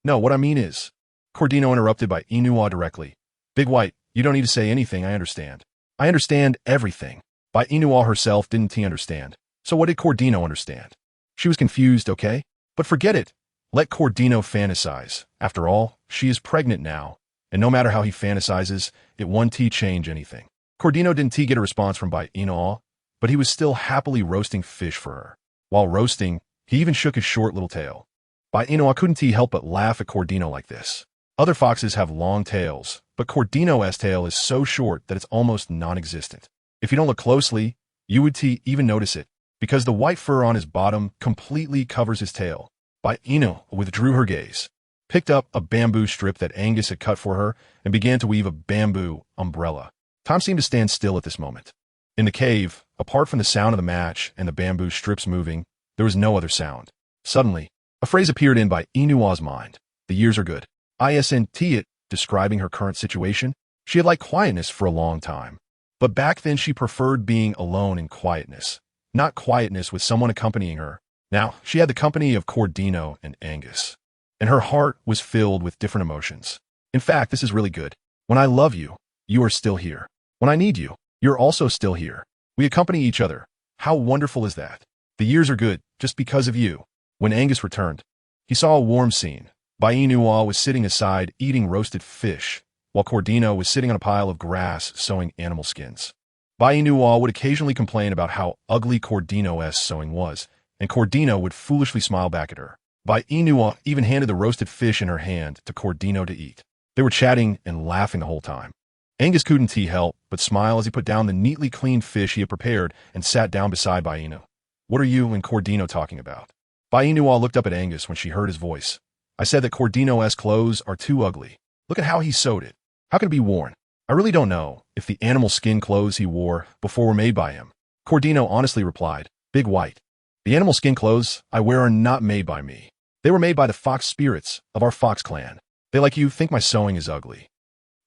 No, what I mean is. Cordino interrupted Bai Yina directly. Big White, you don't need to say anything, I understand. I understand everything. Bai Yina herself didn't understand. So what did Cordino understand? She was confused, okay? But forget it. Let Cordino fantasize. After all, she is pregnant now, and no matter how he fantasizes, it won't change anything. Cordino didn't get a response from Bai Yina, but he was still happily roasting fish for her. While roasting, he even shook his short little tail. Bai Yina couldn't help but laugh at Cordino like this. Other foxes have long tails, but Cordino's tail is so short that it's almost non-existent. If you don't look closely, you would even notice it, because the white fur on his bottom completely covers his tail. Bai Yina withdrew her gaze, picked up a bamboo strip that Angus had cut for her, and began to weave a bamboo umbrella. Time seemed to stand still at this moment. In the cave, apart from the sound of the match and the bamboo strips moving, there was no other sound. Suddenly, a phrase appeared in Bai Yinua's mind. The years are good. ISNT it, describing her current situation. She had liked quietness for a long time. But back then she preferred being alone in quietness, not quietness with someone accompanying her. Now, she had the company of Cordino and Angus, and her heart was filled with different emotions. In fact, this is really good. When I love you, you are still here. When I need you, you're also still here. We accompany each other. How wonderful is that? The years are good, just because of you. When Angus returned, he saw a warm scene. Bai Yina was sitting aside eating roasted fish, while Cordino was sitting on a pile of grass sewing animal skins. Bai Yina would occasionally complain about how ugly Cordino's sewing was, and Cordino would foolishly smile back at her. Bai Yina even handed the roasted fish in her hand to Cordino to eat. They were chatting and laughing the whole time. Angus couldn't help but smile as he put down the neatly cleaned fish he had prepared and sat down beside Bai Yina. "What are you and Cordino talking about?" Bai Yina looked up at Angus when she heard his voice. "I said that Cordino's clothes are too ugly. Look at how he sewed it. How can it be worn? I really don't know if the animal skin clothes he wore before were made by him." Cordino honestly replied, "Big White, the animal skin clothes I wear are not made by me. They were made by the fox spirits of our fox clan. They, like you, think my sewing is ugly.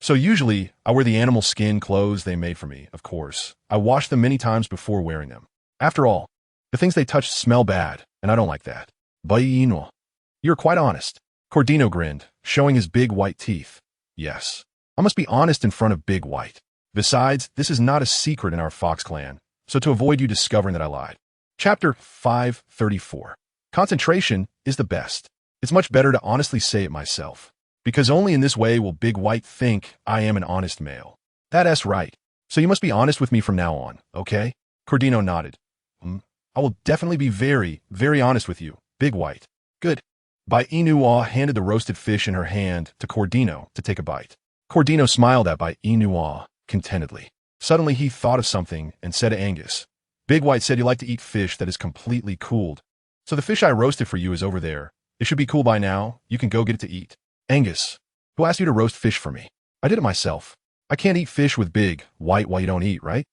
So usually, I wear the animal skin clothes they made for me, of course. I wash them many times before wearing them. After all, the things they touch smell bad, and I don't like that." "Bai Yina, you're quite honest." Cordino grinned, showing his big white teeth. "Yes, I must be honest in front of Big White. Besides, this is not a secret in our fox clan, so to avoid you discovering that I lied." Chapter 534. Concentration is the best. It's much better to honestly say it myself, because only in this way will Big White think I am an honest male. That's right. So you must be honest with me from now on, okay? Cordino nodded. I will definitely be very, very honest with you, Big White." "Good." Bai Yina handed the roasted fish in her hand to Cordino to take a bite. Cordino smiled at Bai Yina contentedly. Suddenly he thought of something and said to Angus, "Big White said you like to eat fish that is completely cooled. So the fish I roasted for you is over there. It should be cool by now. You can go get it to eat." "Angus, who asked you to roast fish for me? I did it myself. I can't eat fish with Big White while you don't eat, right?"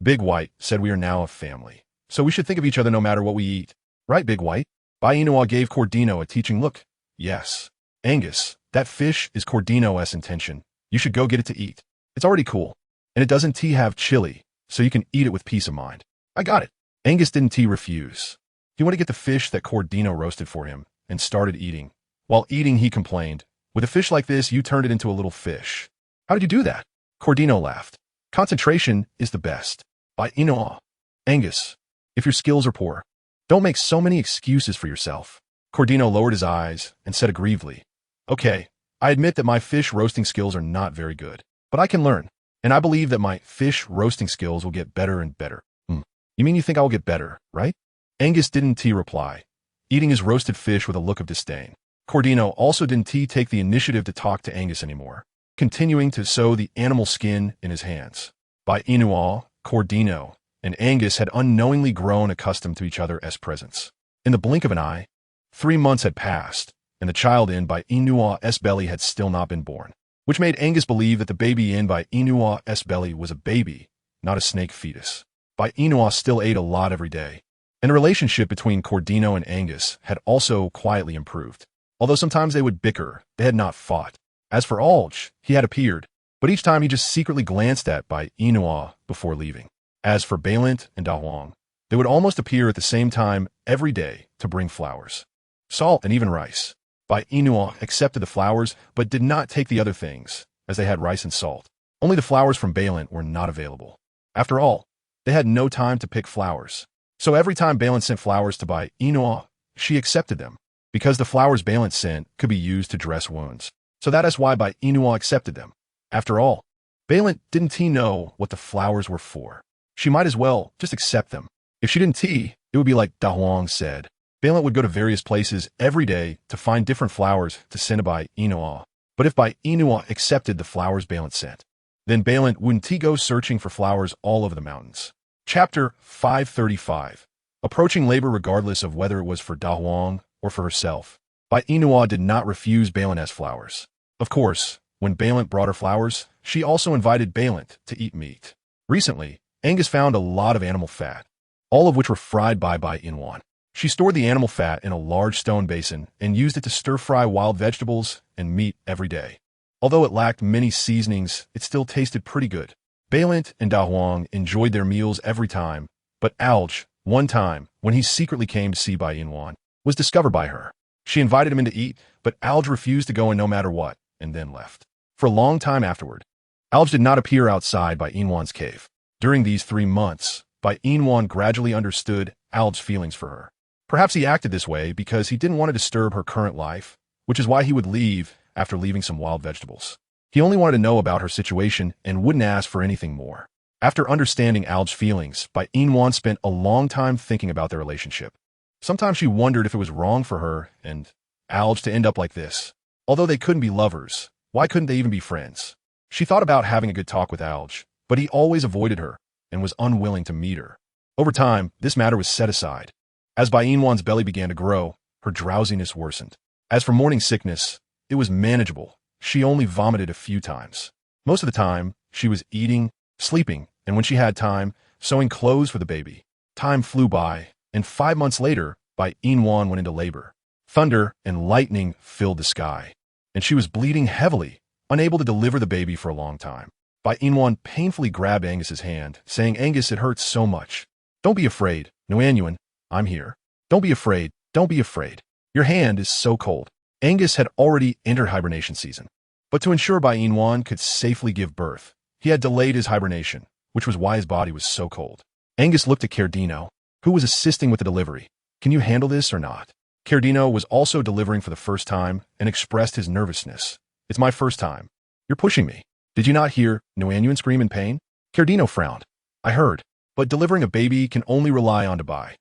Big White said we are now a family, so we should think of each other no matter what we eat. Right, Big White? Bai Yina gave Cordino a teaching look. "Yes. Angus, that fish is Cordino's intention. You should go get it to eat. It's already cool, and it doesn't have chili, so you can eat it with peace of mind." "I got it." Angus didn't refuse. He went to get the fish that Cordino roasted for him and started eating. While eating, he complained, "With a fish like this, you turned it into a little fish. How did you do that?" Cordino laughed. "Concentration is the best." Bai Yina. "Angus, if your skills are poor, don't make so many excuses for yourself." Cordino lowered his eyes and said aggrievedly, "Okay, I admit that my fish roasting skills are not very good, but I can learn, and I believe that my fish roasting skills will get better and better." "You mean you think I will get better, right?" Angus didn't reply, eating his roasted fish with a look of disdain. Cordino also didn't take the initiative to talk to Angus anymore, continuing to sew the animal skin in his hands. Bai Yina, Cordino, and Angus had unknowingly grown accustomed to each other as presents. In the blink of an eye, 3 months had passed, and the child in Bai Yina's belly had still not been born, which made Angus believe that the baby in Bai Yina's belly was a baby, not a snake fetus. Bai Yina still ate a lot every day, and the relationship between Cordino and Angus had also quietly improved. Although sometimes they would bicker, they had not fought. As for Alj, he had appeared, but each time he just secretly glanced at Bai Yina before leaving. As for Bailent and Da Huang, they would almost appear at the same time every day to bring flowers, salt, and even rice. Bai Yina accepted the flowers, but did not take the other things, as they had rice and salt. Only the flowers from Bailent were not available. After all, they had no time to pick flowers. So every time Bailent sent flowers to Bai Yina, she accepted them, because the flowers Bailent sent could be used to dress wounds. So that is why Bai Yina accepted them. After all, Bailent didn't know what the flowers were for. She might as well just accept them. If she didn't it would be like Da Huang said. Bailent would go to various places every day to find different flowers to send to Bai Yina. But if Bai Yina accepted the flowers Bailent sent, then Bailent wouldn't go searching for flowers all over the mountains. Chapter 535. Approaching labor regardless of whether it was for Da Huang or for herself. Bai Yina did not refuse Bailent's flowers. Of course, when Bailent brought her flowers, she also invited Bailent to eat meat. Recently, Angus found a lot of animal fat, all of which were fried by Bai Yina. She stored the animal fat in a large stone basin and used it to stir-fry wild vegetables and meat every day. Although it lacked many seasonings, it still tasted pretty good. Bailent and Da Huang enjoyed their meals every time, but Alj, one time, when he secretly came to see Bai Yina, was discovered by her. She invited him in to eat, but Alj refused to go in no matter what, and then left. For a long time afterward, Alj did not appear outside Bai Yina's cave. During these 3 months, Bai Yina gradually understood Alj's feelings for her. Perhaps he acted this way because he didn't want to disturb her current life, which is why he would leave after leaving some wild vegetables. He only wanted to know about her situation and wouldn't ask for anything more. After understanding Alge's feelings, Bai Yina spent a long time thinking about their relationship. Sometimes she wondered if it was wrong for her and Alge to end up like this. Although they couldn't be lovers, why couldn't they even be friends? She thought about having a good talk with Alge, but he always avoided her and was unwilling to meet her. Over time, this matter was set aside. As Bai Yina's belly began to grow, her drowsiness worsened. As for morning sickness, it was manageable. She only vomited a few times. Most of the time, she was eating, sleeping, and when she had time, sewing clothes for the baby. Time flew by, and 5 months later, Bai Yina went into labor. Thunder and lightning filled the sky, and she was bleeding heavily, unable to deliver the baby for a long time. Bai Yina painfully grabbed Angus's hand, saying, "Angus, it hurts so much. Don't be afraid, Nguyen, I'm here. Don't be afraid, don't be afraid. Your hand is so cold." Angus had already entered hibernation season. But to ensure Bai Yina could safely give birth, he had delayed his hibernation, which was why his body was so cold. Angus looked at Cardino, who was assisting with the delivery. "Can you handle this or not?" Cardino was also delivering for the first time and expressed his nervousness. "It's my first time. You're pushing me. Did you not hear Nguyen scream in pain?" Cardino frowned. "I heard, but delivering a baby can only rely on to Bai.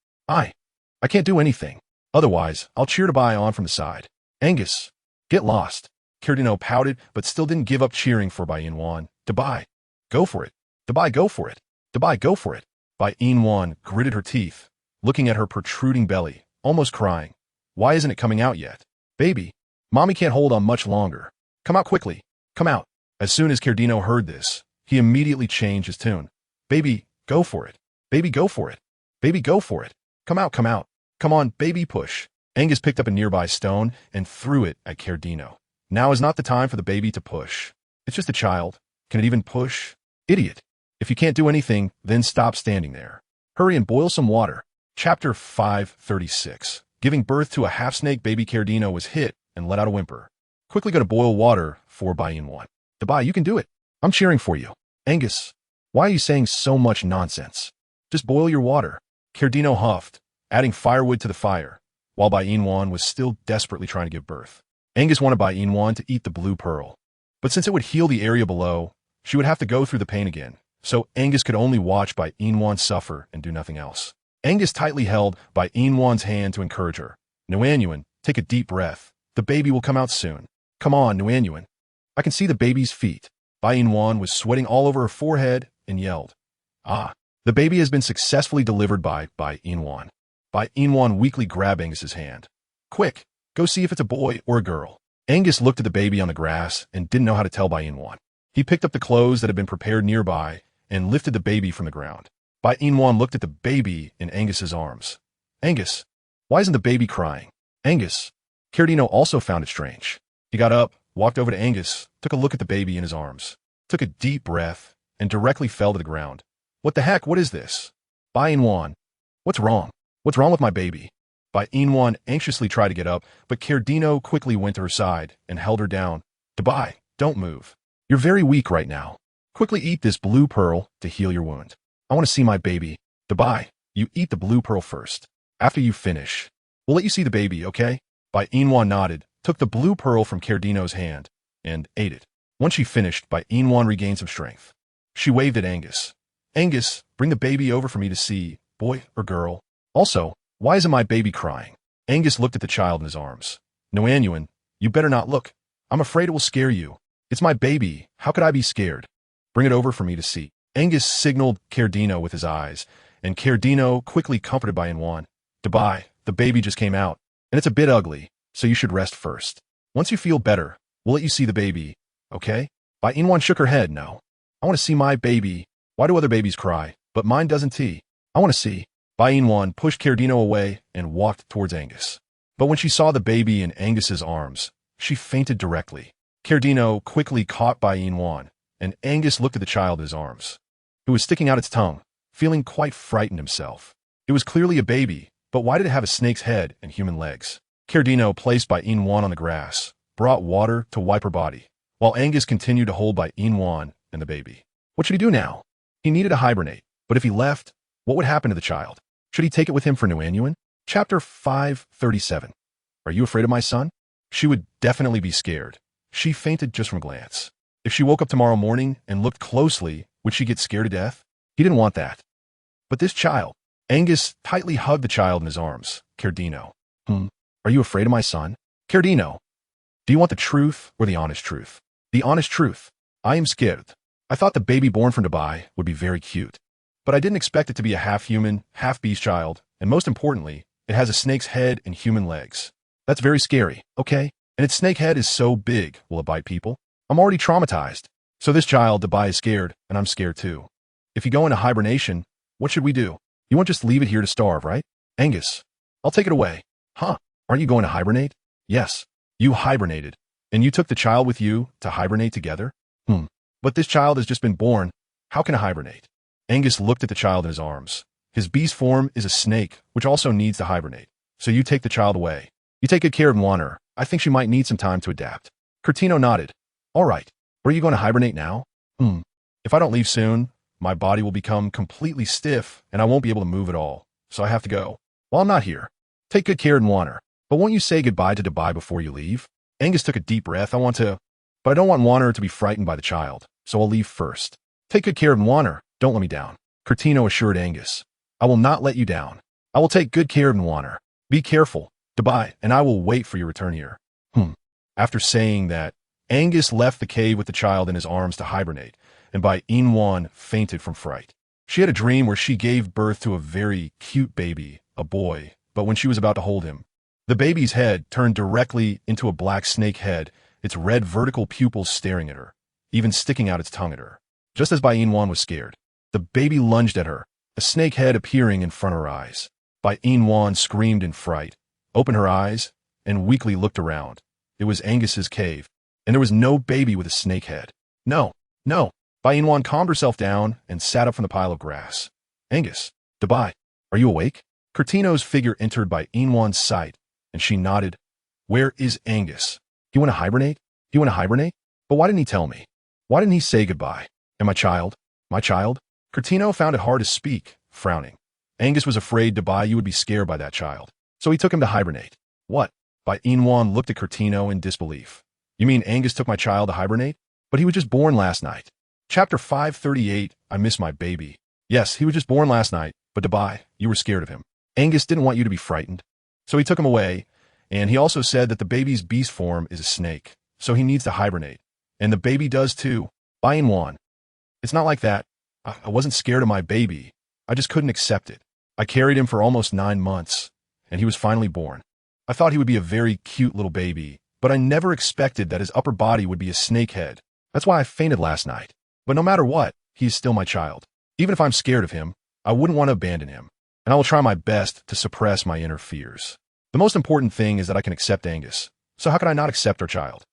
I can't do anything. Otherwise, I'll cheer to Bai on from the side." "Angus, get lost." Cardino pouted, but still didn't give up cheering for Bai Yina. "To Bai, go for it. To Bai, go for it. To Bai, go for it." Bai Yina gritted her teeth, looking at her protruding belly, almost crying. "Why isn't it coming out yet? Baby, mommy can't hold on much longer. Come out quickly. Come out." As soon as Cardino heard this, he immediately changed his tune. "Baby, go for it. Baby, go for it. Baby, go for it. Come out, come out. Come on, baby, push." Angus picked up a nearby stone and threw it at Cardino. "Now is not the time for the baby to push. It's just a child. Can it even push? Idiot. If you can't do anything, then stop standing there. Hurry and boil some water." Chapter 536. Giving birth to a half-snake baby, Cardino was hit and let out a whimper. "Quickly go to boil water for Bai Yina. To Bai, you can do it. I'm cheering for you." "Angus, why are you saying so much nonsense? Just boil your water." Cardino huffed, adding firewood to the fire, while Bai Yina was still desperately trying to give birth. Angus wanted Bai Yina to eat the blue pearl, but since it would heal the area below, she would have to go through the pain again, so Angus could only watch Bai Yina suffer and do nothing else. Angus tightly held Bai Yina's hand to encourage her. "Nguyen, take a deep breath. The baby will come out soon. Come on, Nguyen. I can see the baby's feet." Bai Yina was sweating all over her forehead and yelled, "Ah, the baby has been successfully delivered by Bai Yina." Bai Yina weakly grabbed Angus's hand. "Quick, go see if it's a boy or a girl." Angus looked at the baby on the grass and didn't know how to tell Bai Yina. He picked up the clothes that had been prepared nearby and lifted the baby from the ground. Bai Yina looked at the baby in Angus's arms. "Angus, why isn't the baby crying?" "Angus." Cardino also found it strange. He got up, walked over to Angus, took a look at the baby in his arms, took a deep breath, and directly fell to the ground. "What the heck? What is this?" "Bai Yina, what's wrong? What's wrong with my baby?" Bai Yina anxiously tried to get up, but Cardino quickly went to her side and held her down. "To Bai, don't move. You're very weak right now. Quickly eat this blue pearl to heal your wound. I want to see my baby. To Bai, you eat the blue pearl first. After you finish, we'll let you see the baby, okay?" Bai Yina nodded, took the blue pearl from Cardino's hand, and ate it. Once she finished, Bai Yina regained some strength. She waved at Angus. "Angus, bring the baby over for me to see, boy or girl. Also, why isn't my baby crying?" Angus looked at the child in his arms. "Nguyen, you better not look. I'm afraid it will scare you. It's my baby. How could I be scared? Bring it over for me to see." Angus signaled Cardino with his eyes, and Cardino quickly comforted Bai Yina. "To Bai, the baby just came out, and it's a bit ugly, so you should rest first. Once you feel better, we'll let you see the baby, okay?" Bai Yina shook her head. "No. I want to see my baby. Why do other babies cry, but mine doesn't tee? I want to see." Bai Yina pushed Cardino away and walked towards Angus. But when she saw the baby in Angus's arms, she fainted directly. Cardino quickly caught Bai Yina, and Angus looked at the child in his arms, who was sticking out its tongue, feeling quite frightened himself. It was clearly a baby, but why did it have a snake's head and human legs? Cardino placed Bai Yina on the grass, brought water to wipe her body, while Angus continued to hold Bai Yina and the baby. What should he do now? He needed to hibernate, but if he left, what would happen to the child? Should he take it with him for Nguyen? Chapter 537. Are you afraid of my son? She would definitely be scared. She fainted just from a glance. If she woke up tomorrow morning and looked closely, would she get scared to death? He didn't want that. But this child. Angus tightly hugged the child in his arms. Cardino. Are you afraid of my son? Cardino. Do you want the truth or the honest truth? The honest truth. I am scared. I thought the baby born from Dubai would be very cute. But I didn't expect it to be a half-human, half-beast child, and most importantly, it has a snake's head and human legs. That's very scary, okay? And its snake head is so big, will it bite people? I'm already traumatized. So this child, Dubai, is scared, and I'm scared too. If you go into hibernation, what should we do? You won't just leave it here to starve, right? Angus, I'll take it away. Huh? Aren't you going to hibernate? Yes. You hibernated. And you took the child with you to hibernate together? But this child has just been born. How can I hibernate? Angus looked at the child in his arms. His beast form is a snake, which also needs to hibernate. So you take the child away. You take good care of Moana. I think she might need some time to adapt. Curtino nodded. All right. Where are you going to hibernate now? If I don't leave soon, my body will become completely stiff and I won't be able to move at all. So I have to go. Well, I'm not here. Take good care of Moana. But won't you say goodbye to Dubai before you leave? Angus took a deep breath. But I don't want Moana to be frightened by the child. So I'll leave first. Take good care of Moana. Don't let me down. Curtino assured Angus. I will not let you down. I will take good care of Moana. Be careful, Dubai, and I will wait for your return here. After saying that, Angus left the cave with the child in his arms to hibernate, and Bai Yina fainted from fright. She had a dream where she gave birth to a very cute baby, a boy, but when she was about to hold him, the baby's head turned directly into a black snake head, its red vertical pupils staring at her, even sticking out its tongue at her. Just as Bai Yina was scared, the baby lunged at her, a snake head appearing in front of her eyes. Bai Yina screamed in fright, opened her eyes, and weakly looked around. It was Angus's cave, and there was no baby with a snake head. No. Bai Yina calmed herself down and sat up from the pile of grass. Angus, Dubai, are you awake? Curtino's figure entered Bai Yina's sight, and she nodded. Where is Angus? You want to hibernate? But why didn't he tell me? Why didn't he say goodbye? And my child? Curtino found it hard to speak, frowning. Angus was afraid Dubai you would be scared by that child, so he took him to hibernate. What? Bai Yina looked at Curtino in disbelief. You mean Angus took my child to hibernate? But he was just born last night. Chapter 538, I miss my baby. Yes, he was just born last night, but Dubai, you were scared of him. Angus didn't want you to be frightened, so he took him away, and he also said that the baby's beast form is a snake, so he needs to hibernate. And the baby does too. Bai Yina. It's not like that. I wasn't scared of my baby. I just couldn't accept it. I carried him for almost 9 months, and he was finally born. I thought he would be a very cute little baby, but I never expected that his upper body would be a snake head. That's why I fainted last night. But no matter what, he is still my child. Even if I'm scared of him, I wouldn't want to abandon him, and I will try my best to suppress my inner fears. The most important thing is that I can accept Angus. So how can I not accept our child?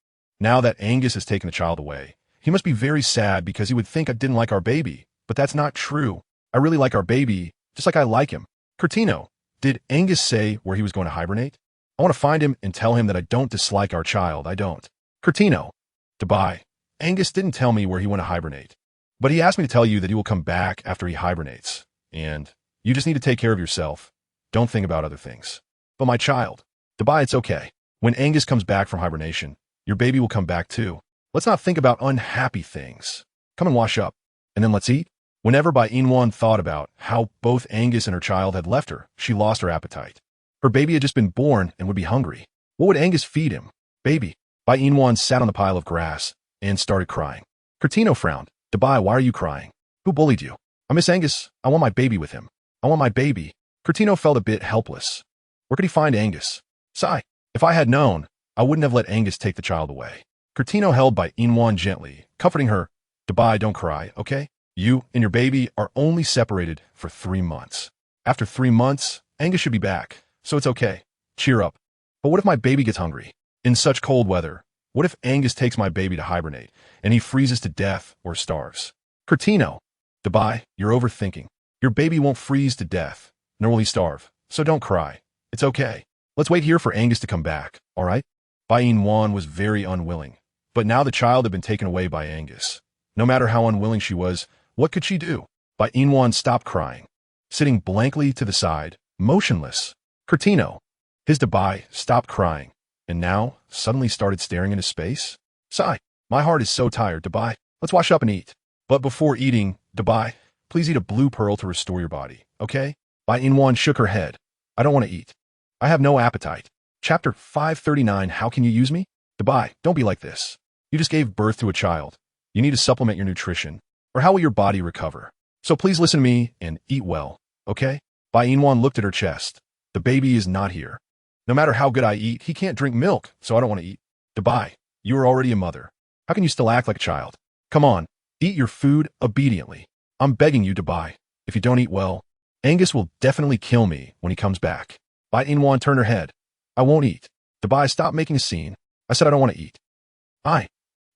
Now that Angus has taken the child away, he must be very sad because he would think I didn't like our baby. But that's not true. I really like our baby, just like I like him. Curtino, did Angus say where he was going to hibernate? I want to find him and tell him that I don't dislike our child. I don't. Curtino, Dubai, Angus didn't tell me where he went to hibernate, but he asked me to tell you that he will come back after he hibernates, and you just need to take care of yourself. Don't think about other things. But my child, Dubai, it's okay. When Angus comes back from hibernation, your baby will come back too. Let's not think about unhappy things. Come and wash up, and then let's eat. Whenever Bai Yina thought about how both Angus and her child had left her, she lost her appetite. Her baby had just been born and would be hungry. What would Angus feed him? Baby. Bai Yina sat on the pile of grass and started crying. Curtino frowned. Dubai, why are you crying? Who bullied you? I miss Angus. I want my baby with him. I want my baby. Curtino felt a bit helpless. Where could he find Angus? Sigh. If I had known, I wouldn't have let Angus take the child away. Curtino held Bai Yina gently, comforting her. Dubai, don't cry, okay? You and your baby are only separated for 3 months. After 3 months, Angus should be back, so it's okay. Cheer up. But what if my baby gets hungry? In such cold weather, what if Angus takes my baby to hibernate, and he freezes to death or starves? Curtino, Dubai, you're overthinking. Your baby won't freeze to death, nor will he starve, so don't cry. It's okay. Let's wait here for Angus to come back, all right? Bai Yina was very unwilling, but now the child had been taken away by Angus. No matter how unwilling she was, what could she do? Bai Yina stopped crying. Sitting blankly to the side, motionless, Curtino. His Bai stopped crying, and now suddenly started staring into space. Sigh. My heart is so tired, Bai. Let's wash up and eat. But before eating, Bai, please eat a blue pearl to restore your body, okay? Bai Yina shook her head. I don't want to eat. I have no appetite. Chapter 539, How can you use me? Bai, don't be like this. You just gave birth to a child. You need to supplement your nutrition, or how will your body recover? So please listen to me and eat well, okay? Bai Yina looked at her chest. The baby is not here. No matter how good I eat, he can't drink milk, so I don't want to eat. Bai, you are already a mother. How can you still act like a child? Come on, eat your food obediently. I'm begging you, Bai. If you don't eat well, Angus will definitely kill me when he comes back. Bai Yina turned her head. I won't eat. Bai, stop making a scene. I said I don't want to eat.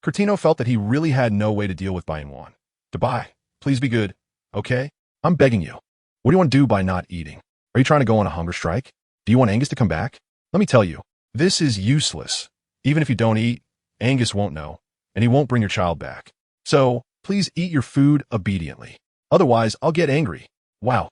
Curtino felt that he really had no way to deal with Bai Yina. Bai, please be good, okay? I'm begging you. What do you want to do by not eating? Are you trying to go on a hunger strike? Do you want Angus to come back? Let me tell you, this is useless. Even if you don't eat, Angus won't know, and he won't bring your child back. So, please eat your food obediently. Otherwise, I'll get angry. Wow.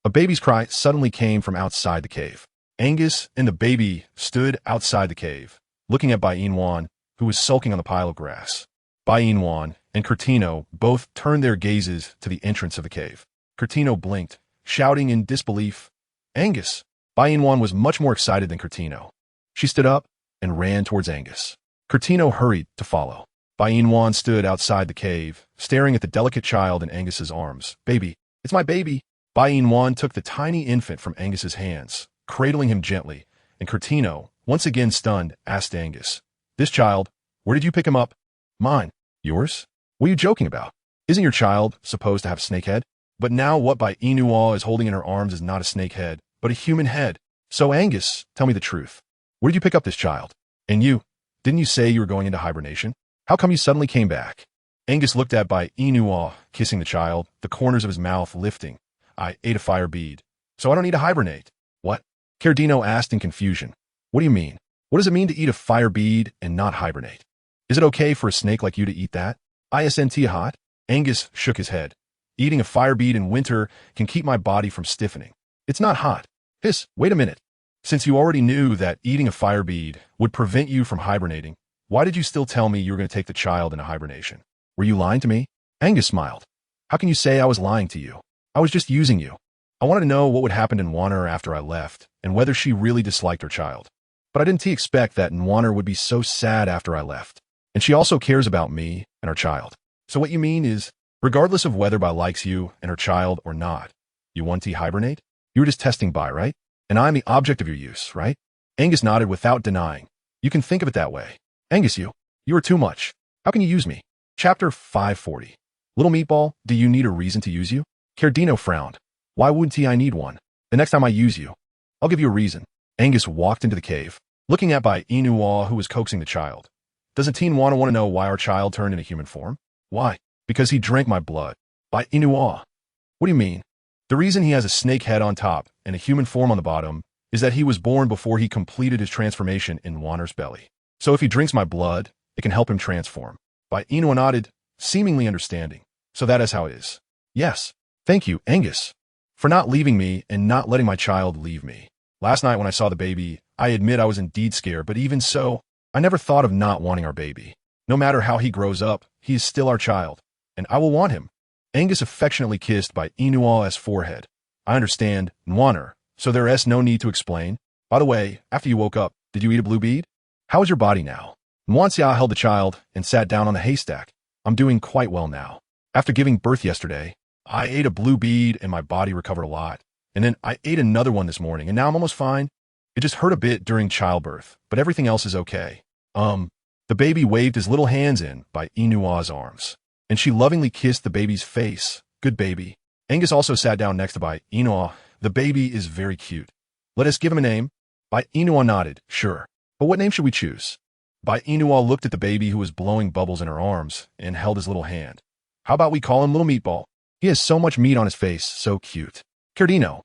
A baby's cry suddenly came from outside the cave. Angus and the baby stood outside the cave, looking at Bai Yina, who was sulking on the pile of grass. Bai Yina and Curtino both turned their gazes to the entrance of the cave. Curtino blinked, shouting in disbelief, Angus! Bai Yina was much more excited than Curtino. She stood up and ran towards Angus. Curtino hurried to follow. Bai Yina stood outside the cave, staring at the delicate child in Angus's arms. Baby, it's my baby! Bai Yina took the tiny infant from Angus's hands, cradling him gently, and Curtino, once again stunned, asked Angus, This child, where did you pick him up? Mine. Yours? What are you joking about? Isn't your child supposed to have a snake head? But now what Bai Yina is holding in her arms is not a snake head, but a human head. So Angus, tell me the truth. Where did you pick up this child? And you, didn't you say you were going into hibernation? How come you suddenly came back? Angus looked at Bai Yina, kissing the child, the corners of his mouth lifting. I ate a fire bead, so I don't need to hibernate. What? Cardino asked in confusion. What do you mean? What does it mean to eat a fire bead and not hibernate? Is it okay for a snake like you to eat that? Isn't hot? Angus shook his head. Eating a fire bead in winter can keep my body from stiffening. It's not hot. Hiss, wait a minute. Since you already knew that eating a fire bead would prevent you from hibernating, why did you still tell me you were going to take the child into hibernation? Were you lying to me? Angus smiled. How can you say I was lying to you? I was just using you. I wanted to know what would happen to Nwaner after I left, and whether she really disliked her child. But I didn't expect that Nwaner would be so sad after I left. And she also cares about me and our child. So what you mean is, regardless of whether Bai likes you and her child or not, you want to hibernate? You were just testing Bai, right? And I'm the object of your use, right? Angus nodded without denying. You can think of it that way. Angus, you are too much. How can you use me? Chapter 540. Little Meatball, do you need a reason to use you? Cardino frowned. Why wouldn't I need one? The next time I use you, I'll give you a reason. Angus walked into the cave, looking at Bai Yina, who was coaxing the child. Doesn't Teen want to know why our child turned into human form? Why? Because he drank my blood. Bai Yina. What do you mean? The reason he has a snake head on top and a human form on the bottom is that he was born before he completed his transformation in Nwaner's belly. So if he drinks my blood, it can help him transform. Bai Yina nodded, seemingly understanding. So that is how it is. Yes. Thank you, Angus, for not leaving me and not letting my child leave me. Last night when I saw the baby, I admit I was indeed scared, but even so, I never thought of not wanting our baby. No matter how he grows up, he is still our child, and I will want him. Angus affectionately kissed Bai Yina's forehead. I understand, Nwaner, so there is no need to explain. By the way, after you woke up, did you eat a blue bead? How is your body now? Nwancia held the child and sat down on the haystack. I'm doing quite well now. After giving birth yesterday, I ate a blue bead and my body recovered a lot. And then I ate another one this morning and now I'm almost fine. It just hurt a bit during childbirth, but everything else is okay. The baby waved his little hands in Bai Yina's arms, and she lovingly kissed the baby's face. Good baby. Angus also sat down next to Bai Yina. The baby is very cute. Let us give him a name. Bai Yina nodded. Sure. But what name should we choose? Bai Yina looked at the baby who was blowing bubbles in her arms and held his little hand. How about we call him Little Meatball? He has so much meat on his face, so cute. Cardino.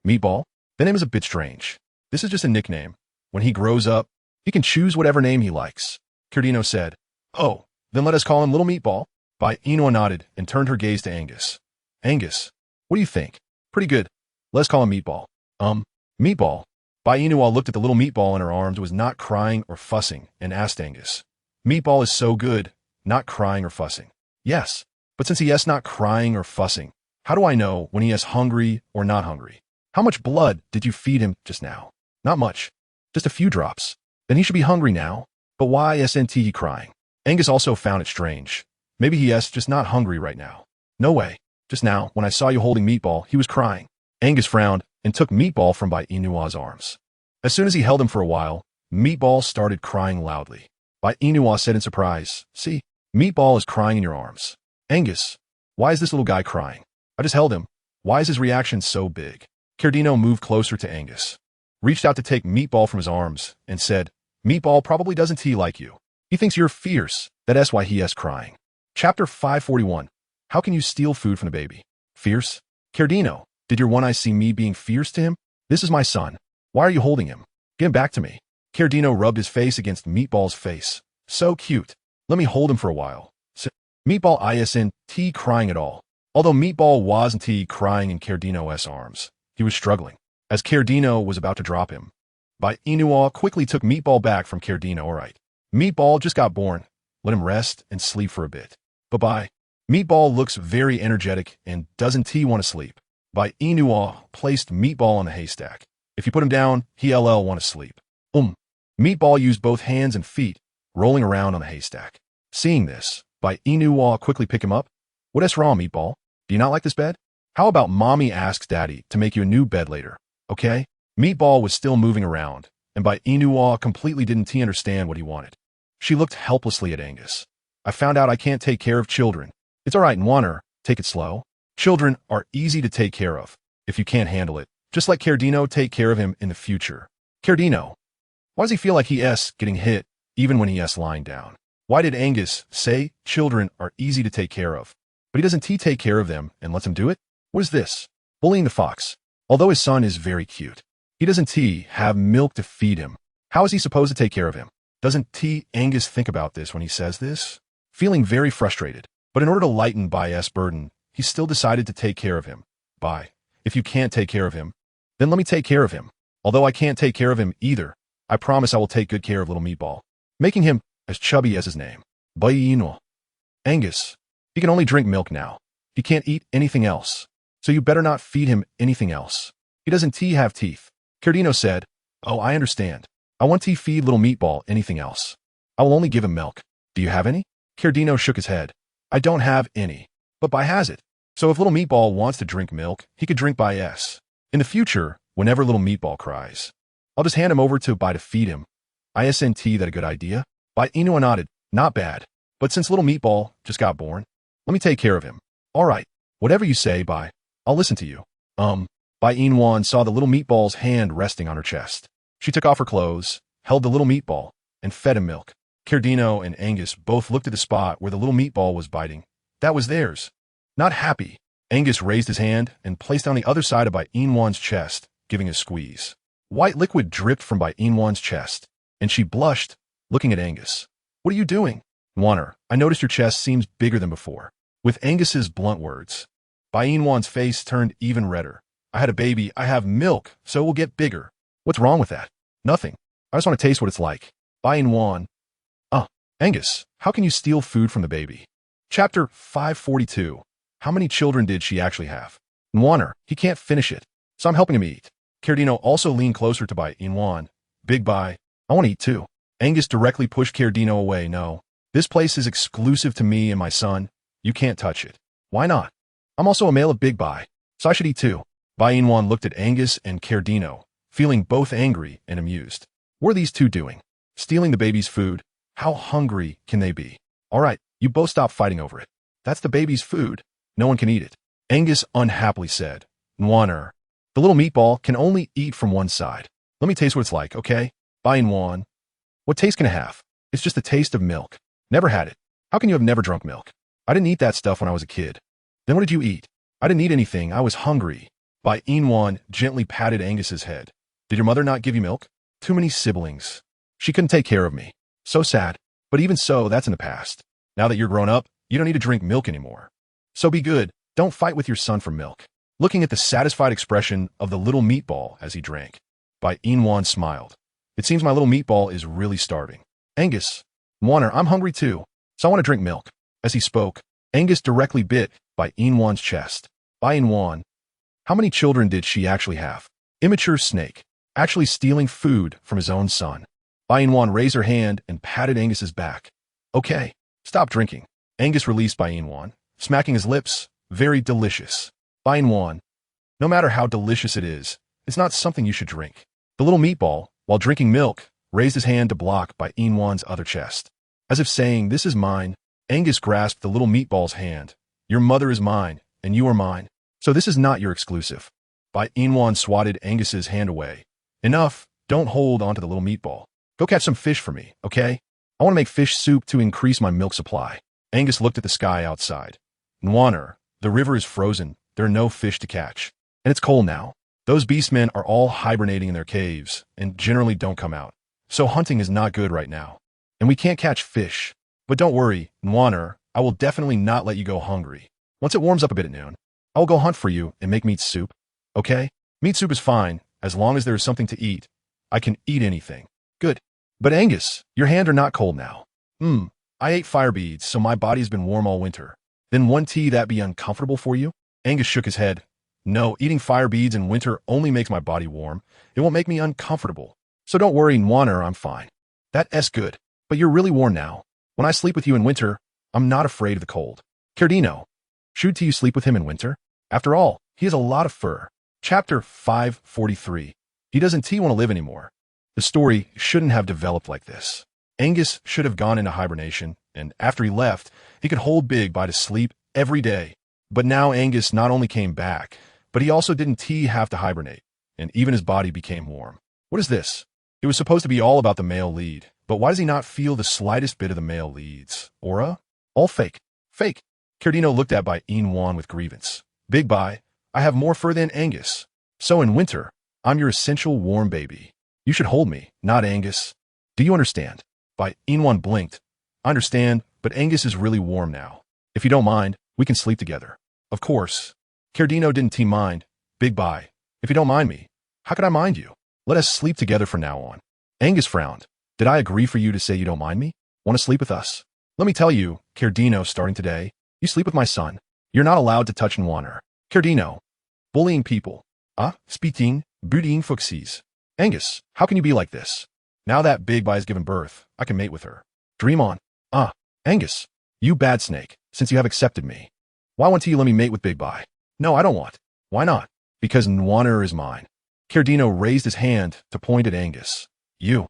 Meatball? The name is a bit strange. This is just a nickname. When he grows up, he can choose whatever name he likes. Cardino said, Oh, then let us call him Little Meatball. Bai Yina nodded and turned her gaze to Angus. Angus, what do you think? Pretty good. Let's call him Meatball. Meatball. Bai Yina looked at the little meatball in her arms, was not crying or fussing, and asked Angus, "Meatball is so good, not crying or fussing." "Yes, but since he is not crying or fussing, how do I know when he is hungry or not hungry? How much blood did you feed him just now?" "Not much, just a few drops." "Then he should be hungry now. But why isn't he crying?" Angus also found it strange. Maybe he is just not hungry right now. "No way. Just now, when I saw you holding Meatball, he was crying." Angus frowned and took Meatball from Bai Yina's arms. As soon as he held him for a while, Meatball started crying loudly. Bai Yina said in surprise, "See, Meatball is crying in your arms." "Angus, why is this little guy crying? I just held him. Why is his reaction so big?" Cardino moved closer to Angus, reached out to take Meatball from his arms, and said, "Meatball probably doesn't he like you. He thinks you're fierce. That's why he is crying." Chapter 541. How can you steal food from the baby? Fierce? Cardino, did your one eye see me being fierce to him? This is my son. Why are you holding him? Get him back to me. Cardino rubbed his face against Meatball's face. "So cute. Let me hold him for a while." Meatball isn't crying at all. Although Meatball wasn't crying in Cardino's arms, he was struggling. As Cardino was about to drop him, Bai Yina quickly took Meatball back from Cardino. "All right. Meatball just got born. Let him rest and sleep for a bit." "Bye-bye." Meatball looks very energetic and doesn't he want to sleep. Bai Yina placed Meatball on the haystack. "If you put him down, he'll want to sleep." Meatball used both hands and feet, rolling around on the haystack. Seeing this, Bai Yina quickly picked him up. "What is wrong, Meatball? Do you not like this bed? How about Mommy asks Daddy to make you a new bed later, okay?" Meatball was still moving around, and Bai Yina completely didn't understand what he wanted. She looked helplessly at Angus. "I found out I can't take care of children. It's all right, Nwanner. Take it slow. Children are easy to take care of. If you can't handle it, just let Cardino take care of him in the future." "Cardino, why does he feel like he is getting hit even when he is lying down? Why did Angus say children are easy to take care of, but he doesn't take care of them and lets him do it? What is this? Bullying the fox. Although his son is very cute, he doesn't have milk to feed him. How is he supposed to take care of him? Doesn't Angus think about this when he says this?" Feeling very frustrated, but in order to lighten Bai's burden, he still decided to take care of him. "Bai, if you can't take care of him, then let me take care of him. Although I can't take care of him either, I promise I will take good care of little Meatball, making him as chubby as his name. Bai Yina. Angus, he can only drink milk now. He can't eat anything else, so you better not feed him anything else. He doesn't have teeth." Cardino said, "Oh, I understand. I want to feed little Meatball anything else. I will only give him milk. Do you have any?" Cardino shook his head. "I don't have any, but Bai has it. So if little Meatball wants to drink milk, he could drink Bai's. In the future, whenever little Meatball cries, I'll just hand him over to Bai to feed him. Isn't that a good idea?" Bai Yina nodded. "Not bad. But since little Meatball just got born, let me take care of him." "All right. Whatever you say, Bai. I'll listen to you." Bai Yina saw the little Meatball's hand resting on her chest. She took off her clothes, held the little Meatball, and fed him milk. Cardino and Angus both looked at the spot where the little Meatball was biting. That was theirs. Not happy, Angus raised his hand and placed on the other side of Bai Yina's chest, giving a squeeze. White liquid dripped from Bai Yina's chest, and she blushed, looking at Angus. "What are you doing?" "Nwanner, I noticed your chest seems bigger than before." With Angus's blunt words, Bai Yina's face turned even redder. "I had a baby, I have milk, so it will get bigger. What's wrong with that?" "Nothing. I just want to taste what it's like." Bai Yina. Angus, how can you steal food from the baby? Chapter 542. How many children did she actually have? Nwanner, he can't finish it, so I'm helping him eat. Cardino also leaned closer to Bai Yina. "Big Bai, I want to eat too." Angus directly pushed Cardino away. "No, this place is exclusive to me and my son. You can't touch it." "Why not? I'm also a male of Big Bai, so I should eat too." Bai Yina looked at Angus and Cardino, feeling both angry and amused. What are these two doing? Stealing the baby's food? How hungry can they be? "All right, you both stop fighting over it. That's the baby's food. No one can eat it." Angus unhappily said, "Nwanner, the little Meatball can only eat from one side. Let me taste what it's like, okay?" Bai Yina. "What taste can it have? It's just the taste of milk. Never had it. How can you have never drunk milk?" "I didn't eat that stuff when I was a kid." "Then what did you eat?" "I didn't eat anything. I was hungry." Bai Yina gently patted Angus's head. "Did your mother not give you milk?" "Too many siblings. She couldn't take care of me. So sad. But even so, that's in the past. Now that you're grown up, you don't need to drink milk anymore. So be good. Don't fight with your son for milk." Looking at the satisfied expression of the little Meatball as he drank, Bai Yina smiled. It seems my little meatball is really starving. Angus, Warner, I'm hungry too, so I want to drink milk. As he spoke, Angus directly bit Bai Yina's chest. Bai Yina, how many children did she actually have? Immature snake, actually stealing food from his own son. Bai Yina raised her hand and patted Angus's back. Okay, stop drinking. Angus released Bai Yina, smacking his lips. Very delicious. Bai Yina, no matter how delicious it is, it's not something you should drink. The little meatball, while drinking milk, raised his hand to block Bai Yina's other chest. As if saying, this is mine, Angus grasped the little meatball's hand. Your mother is mine, and you are mine. So this is not your exclusive. Bai Yina swatted Angus's hand away. Enough, don't hold onto the little meatball. Go catch some fish for me, okay? I want to make fish soup to increase my milk supply. Angus looked at the sky outside. Nwaner, the river is frozen. There are no fish to catch. And it's cold now. Those beastmen are all hibernating in their caves and generally don't come out. So hunting is not good right now. And we can't catch fish. But don't worry, Nwaner, I will definitely not let you go hungry. Once it warms up a bit at noon, I will go hunt for you and make meat soup. Okay? Meat soup is fine, as long as there is something to eat. I can eat anything. Good. But Angus, your hands are not cold now. I ate fire beads, so my body has been warm all winter. Then won't that be uncomfortable for you? Angus shook his head. No, eating fire beads in winter only makes my body warm. It won't make me uncomfortable. So don't worry, Nwaner, I'm fine. That's good. But you're really warm now. When I sleep with you in winter, I'm not afraid of the cold. Cardino, should you sleep with him in winter? After all, he has a lot of fur. Chapter 543. He doesn't want to live anymore. The story shouldn't have developed like this. Angus should have gone into hibernation, and after he left, he could hold Big Bai to sleep every day. But now Angus not only came back, but he also didn't have to hibernate, and even his body became warm. What is this? It was supposed to be all about the male lead, but why does he not feel the slightest bit of the male lead's aura? All fake. Fake. Cardino looked at Bai Yina with grievance. Big Bai, I have more fur than Angus. So in winter, I'm your essential warm baby. You should hold me, not Angus. Do you understand? Bai Yina blinked. I understand, but Angus is really warm now. If you don't mind, we can sleep together. Of course. Cardino didn't mind. Big Bai, if you don't mind me, how could I mind you? Let us sleep together from now on. Angus frowned. Did I agree for you to say you don't mind me? Want to sleep with us? Let me tell you, Cardino, starting today, you sleep with my son. You're not allowed to touch Nwaner. Cardino. Bullying people. Speaking, bootying fuxies. Angus, how can you be like this? Now that Big Bai has given birth, I can mate with her. Dream on. Angus, you bad snake, since you have accepted me. Why won't you let me mate with Big Bai? No, I don't want. Why not? Because Nwaner is mine. Cardino raised his hand to point at Angus. You.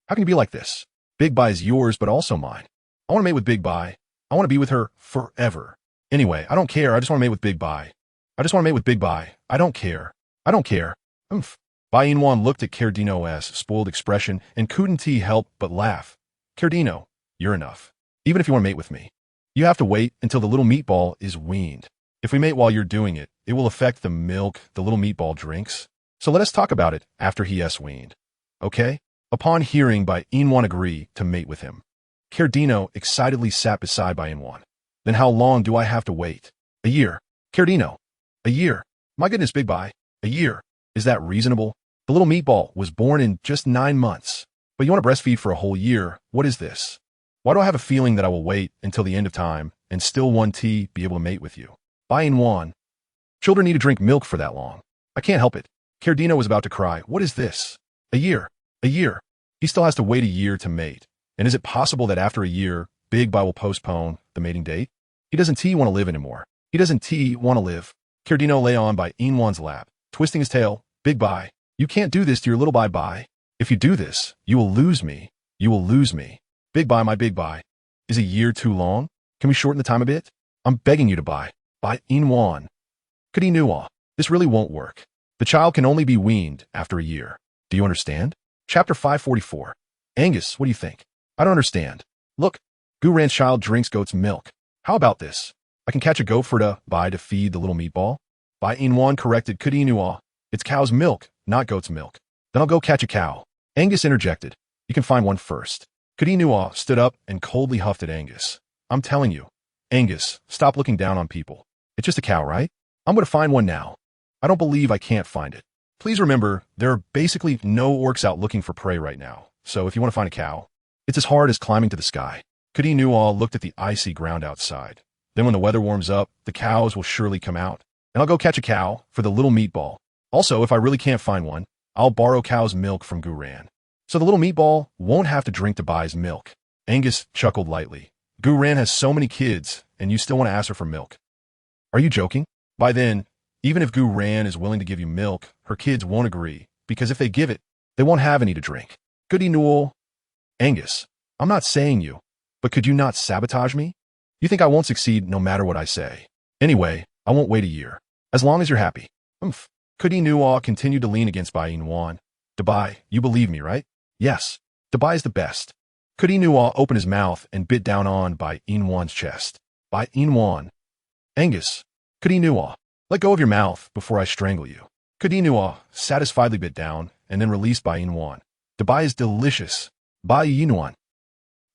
How can you be like this? Big Bai is yours, but also mine. I want to mate with Big Bai. I want to be with her forever. Anyway, I don't care. I just want to mate with Big Bai. I just want to mate with Big Bai. I don't care. Bai Yina looked at Cardino's spoiled expression and couldn't help but laugh. Cardino, you're enough. Even if you want to mate with me, you have to wait until the little meatball is weaned. If we mate while you're doing it, it will affect the milk the little meatball drinks. So let us talk about it after he is weaned. Okay? Upon hearing Bai Yina agree to mate with him, Cardino excitedly sat beside Bai Yina. Then how long do I have to wait? A year. Cardino. A year. My goodness, Big Bai. A year. Is that reasonable? The little meatball was born in just 9 months. But you want to breastfeed for a whole year? What is this? Why do I have a feeling that I will wait until the end of time and still one be able to mate with you? Bai Yina. Children need to drink milk for that long. I can't help it. Cardino was about to cry. What is this? A year. A year. He still has to wait a year to mate. And is it possible that after a year, Big Bai will postpone the mating date? He doesn't want to live anymore. He doesn't want to live. Cardino lay on Bai Yina's lap, twisting his tail. Big Bai, you can't do this to your little Bai. If you do this, you will lose me. You will lose me. Big Bai, my Big Bai. Is a year too long? Can we shorten the time a bit? I'm begging you to Bai Yina. Cardino, this really won't work. The child can only be weaned after a year. Do you understand? Chapter 544. Angus, what do you think? I don't understand. Look, Guran's child drinks goat's milk. How about this? I can catch a goat for to feed the little meatball. Bai Yina corrected Cardino. It's cow's milk, not goat's milk. Then I'll go catch a cow. Angus interjected. You can find one first. Cardino stood up and coldly huffed at Angus. I'm telling you, Angus, stop looking down on people. It's just a cow, right? I'm going to find one now. I don't believe I can't find it. Please remember, there are basically no orcs out looking for prey right now, so if you want to find a cow, it's as hard as climbing to the sky. Kudi Nual looked at the icy ground outside. Then when the weather warms up, the cows will surely come out, and I'll go catch a cow for the little meatball. Also, if I really can't find one, I'll borrow cow's milk from Guran. So the little meatball won't have to drink to Bai's milk. Angus chuckled lightly. Guran has so many kids, and you still want to ask her for milk. Are you joking? By then, even if Guran is willing to give you milk, her kids won't agree, because if they give it, they won't have any to drink. Goody Newell. Angus, I'm not saying you, but could you not sabotage me? You think I won't succeed no matter what I say. Anyway, I won't wait a year. As long as you're happy. Goody Newell continued to lean against Bai Yina. Bai, you believe me, right? Yes. Bai is the best. Goody Newell opened his mouth and bit down on Bai Yina's chest. Bai Yina. Angus. Goody Newell. Let go of your mouth before I strangle you. Goody Newell satisfiedly bit down and then released Bai Yina. Bai is delicious. Bai Yina.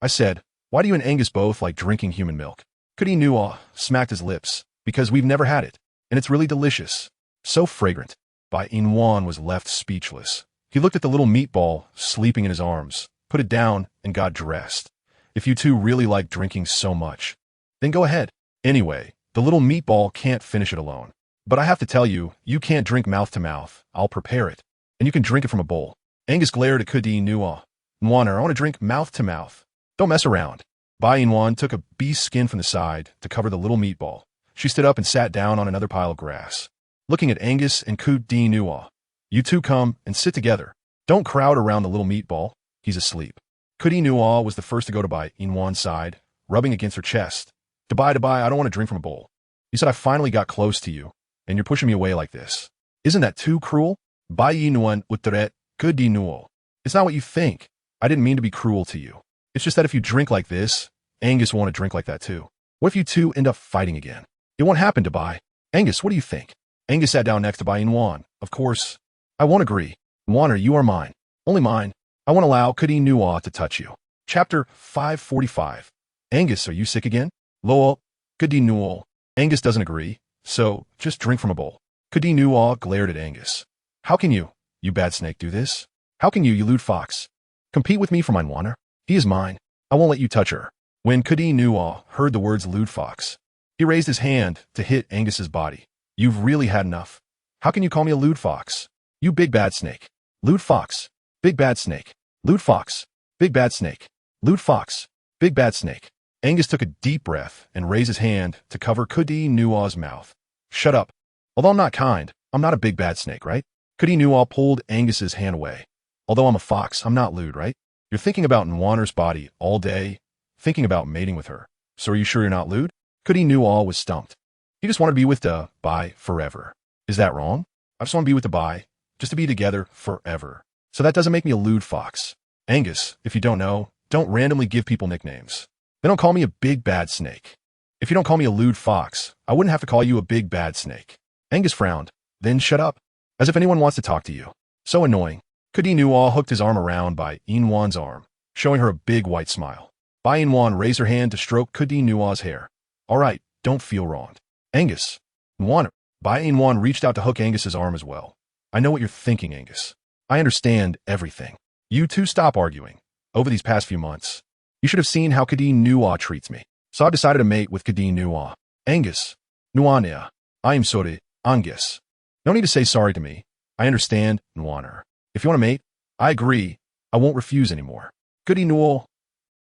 I said, why do you and Angus both like drinking human milk? Goody Newell smacked his lips, because we've never had it, and it's really delicious. So fragrant. Bai Yina was left speechless. He looked at the little meatball sleeping in his arms, put it down, and got dressed. If you two really like drinking so much, then go ahead. Anyway, the little meatball can't finish it alone. But I have to tell you, you can't drink mouth to mouth. I'll prepare it, and you can drink it from a bowl. Angus glared at Goody Newell. Nwaner, I want to drink mouth to mouth. Don't mess around. Bai Yina took a beast's skin from the side to cover the little meatball. She stood up and sat down on another pile of grass. Looking at Angus and Goody Newell. You two come and sit together. Don't crowd around the little meatball. He's asleep. Goody Newell was the first to go to Bai Yina's side, rubbing against her chest. Bai, I don't want to drink from a bowl. You said I finally got close to you, and you're pushing me away like this. Isn't that too cruel? Bai Yina utret Goody Newell. It's not what you think. I didn't mean to be cruel to you. It's just that if you drink like this, Angus will want to drink like that too. What if you two end up fighting again? It won't happen to Bai. Angus, what do you think? Angus sat down next to Bai Yina. Of course, I won't agree. Nwaner, you are mine. Only mine. I won't allow Goody Newell to touch you. Chapter 545. Angus, are you sick again? Lowell, Goody Newell. Angus doesn't agree, so just drink from a bowl. Goody Newell glared at Angus. How can you bad snake, do this? How can you lewd fox, compete with me for mine, Nwaner? He is mine. I won't let you touch her. When Goody Newell heard the words lewd fox, he raised his hand to hit Angus's body. You've really had enough. How can you call me a lewd fox? You big bad snake. Lewd fox. Big bad snake. Lewd fox. Big bad snake. Lewd fox. Big bad snake. Angus took a deep breath and raised his hand to cover Goody Newell's mouth. Shut up. Although I'm not kind, I'm not a big bad snake, right? Goody Newell pulled Angus's hand away. Although I'm a fox, I'm not lewd, right? You're thinking about Nwaner's body all day, thinking about mating with her. So are you sure you're not lewd? Goody Newell was stumped. He just wanted to be with Bai forever. Is that wrong? I just want to be with Bai, just to be together forever. So that doesn't make me a lewd fox. Angus, if you don't know, don't randomly give people nicknames. They don't call me a big bad snake. If you don't call me a lewd fox, I wouldn't have to call you a big bad snake. Angus frowned. Then shut up. As if anyone wants to talk to you. So annoying. Goody Newell hooked his arm around Bai Yina's arm, showing her a big white smile. Bai Yina raised her hand to stroke Goody Newell's hair. All right, don't feel wronged. Angus. Nwaner. Bai Yina reached out to hook Angus's arm as well. I know what you're thinking, Angus. I understand everything. You two stop arguing. Over these past few months, you should have seen how Goody Newell treats me. So I decided to mate with Goody Newell. Angus. Nwania. I am sorry, Angus. No need to say sorry to me. I understand, Nwaner. If you want to mate, I agree. I won't refuse anymore. Goody Newell.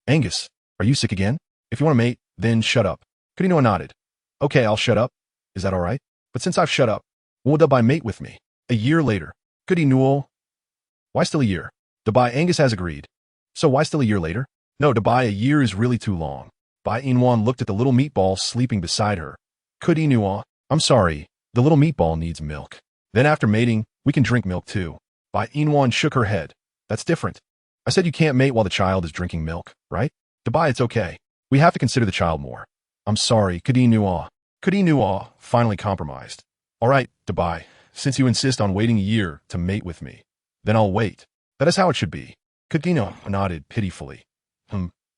Angus, are you sick again? If you want to mate, then shut up. Goody Newell nodded. Okay, I'll shut up. Is that all right? But since I've shut up, will Bai mate with me? A year later. Goody Newell. Why still a year? Bai Angus has agreed. So why still a year later? No, Bai, a year is really too long. Bai Yina looked at the little meatball sleeping beside her. Goody Newell. I'm sorry. The little meatball needs milk. Then after mating, we can drink milk too. Bai Yina shook her head. That's different. I said you can't mate while the child is drinking milk, right? Bai, it's okay. We have to consider the child more. I'm sorry, Goody Newell. Goody Newell finally compromised. All right, Bai, since you insist on waiting a year to mate with me, then I'll wait. That is how it should be. Goody Newell nodded pitifully.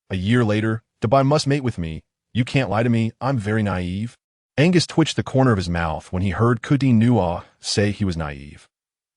A year later, Bai must mate with me. You can't lie to me. I'm very naive. Angus twitched the corner of his mouth when he heard Goody Newell say he was naive.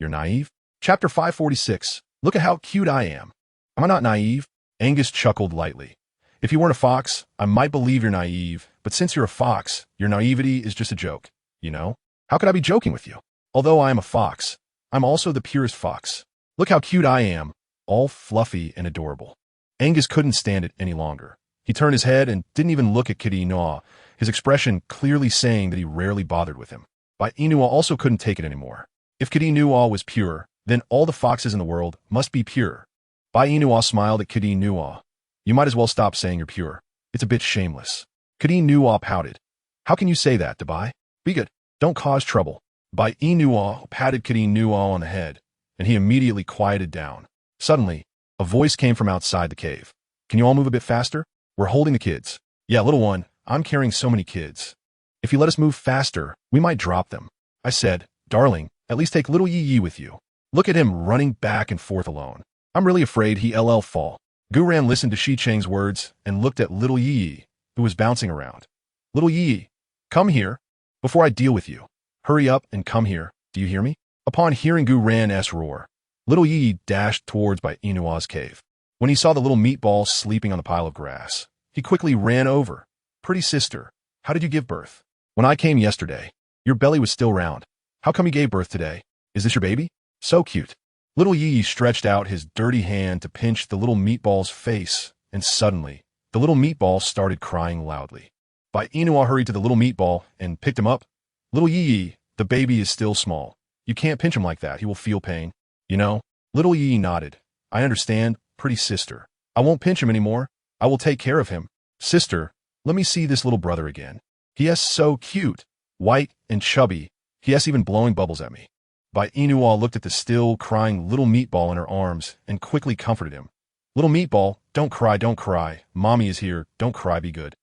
You're naive? Chapter 546. Look at how cute I am. Am I not naive? Angus chuckled lightly. If you weren't a fox, I might believe you're naive, but since you're a fox, your naivety is just a joke, you know? How could I be joking with you? Although I am a fox, I'm also the purest fox. Look how cute I am, all fluffy and adorable. Angus couldn't stand it any longer. He turned his head and didn't even look at Kitty Inua, his expression clearly saying that he rarely bothered with him. Bai Yina also couldn't take it anymore. If Kitty Inua was pure, then all the foxes in the world must be pure. Bai Yina smiled at Kitty Inua. You might as well stop saying you're pure. It's a bit shameless. Kitty Inua pouted. How can you say that, Bai? Be good. Don't cause trouble. Bai Yina patted Kitty Inua on the head, and he immediately quieted down. Suddenly, a voice came from outside the cave. Can you all move a bit faster? We're holding the kids. Yeah, little one, I'm carrying so many kids. If you let us move faster, we might drop them. I said, darling, at least take little Yi with you. Look at him running back and forth alone. I'm really afraid he'll fall. Guran listened to Shi Cheng's words and looked at little Yi, who was bouncing around. Little Yi, come here, before I deal with you. Hurry up and come here, do you hear me? Upon hearing Guran's roar, little Yi dashed towards Bai Yinua's cave. When he saw the little meatball sleeping on the pile of grass, he quickly ran over. Pretty sister, how did you give birth? When I came yesterday, your belly was still round. How come you gave birth today? Is this your baby? So cute. Little Yi stretched out his dirty hand to pinch the little meatball's face, and suddenly, the little meatball started crying loudly. Bai Yina hurried to the little meatball and picked him up. Little Yi, the baby is still small. You can't pinch him like that, he will feel pain. You know? Little Yi nodded. I understand, pretty sister. I won't pinch him anymore. I will take care of him. Sister, let me see this little brother again. He is so cute, white and chubby. He is even blowing bubbles at me. Bai Yina looked at the still crying little meatball in her arms and quickly comforted him. Little meatball, don't cry, don't cry. Mommy is here, don't cry, be good.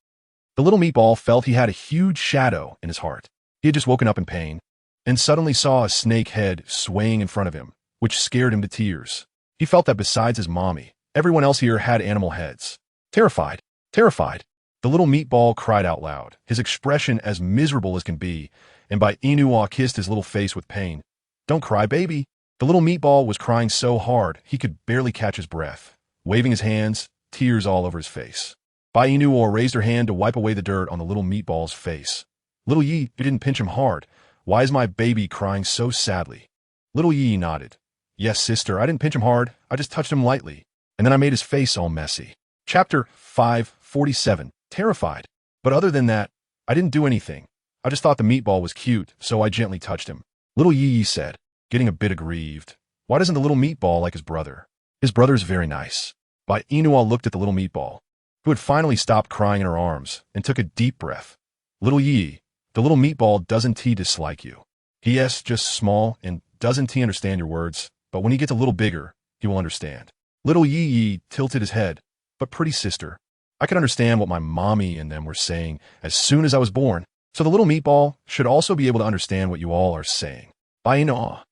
The little meatball felt he had a huge shadow in his heart. He had just woken up in pain and suddenly saw a snake head swaying in front of him, which scared him to tears. He felt that besides his mommy, everyone else here had animal heads. Terrified, terrified. The little meatball cried out loud, his expression as miserable as can be, and Bai Yina kissed his little face with pain. Don't cry, baby. The little meatball was crying so hard he could barely catch his breath, waving his hands, tears all over his face. Bai Yina raised her hand to wipe away the dirt on the little meatball's face. Little Yi, you didn't pinch him hard. Why is my baby crying so sadly? Little Yi nodded. Yes, sister, I didn't pinch him hard. I just touched him lightly, and then I made his face all messy. Chapter 547. Terrified. But other than that, I didn't do anything. I just thought the meatball was cute, so I gently touched him. Little Yi said, getting a bit aggrieved. Why doesn't the little meatball like his brother? His brother's very nice. Bai Yina looked at the little meatball, who had finally stopped crying in her arms, and took a deep breath. Little Yi, the little meatball doesn't he dislike you? He is just small, and doesn't he understand your words? But when he gets a little bigger, he will understand. Little Yi tilted his head. But pretty sister, I could understand what my mommy and them were saying as soon as I was born, so the little meatball should also be able to understand what you all are saying. Bai Yina,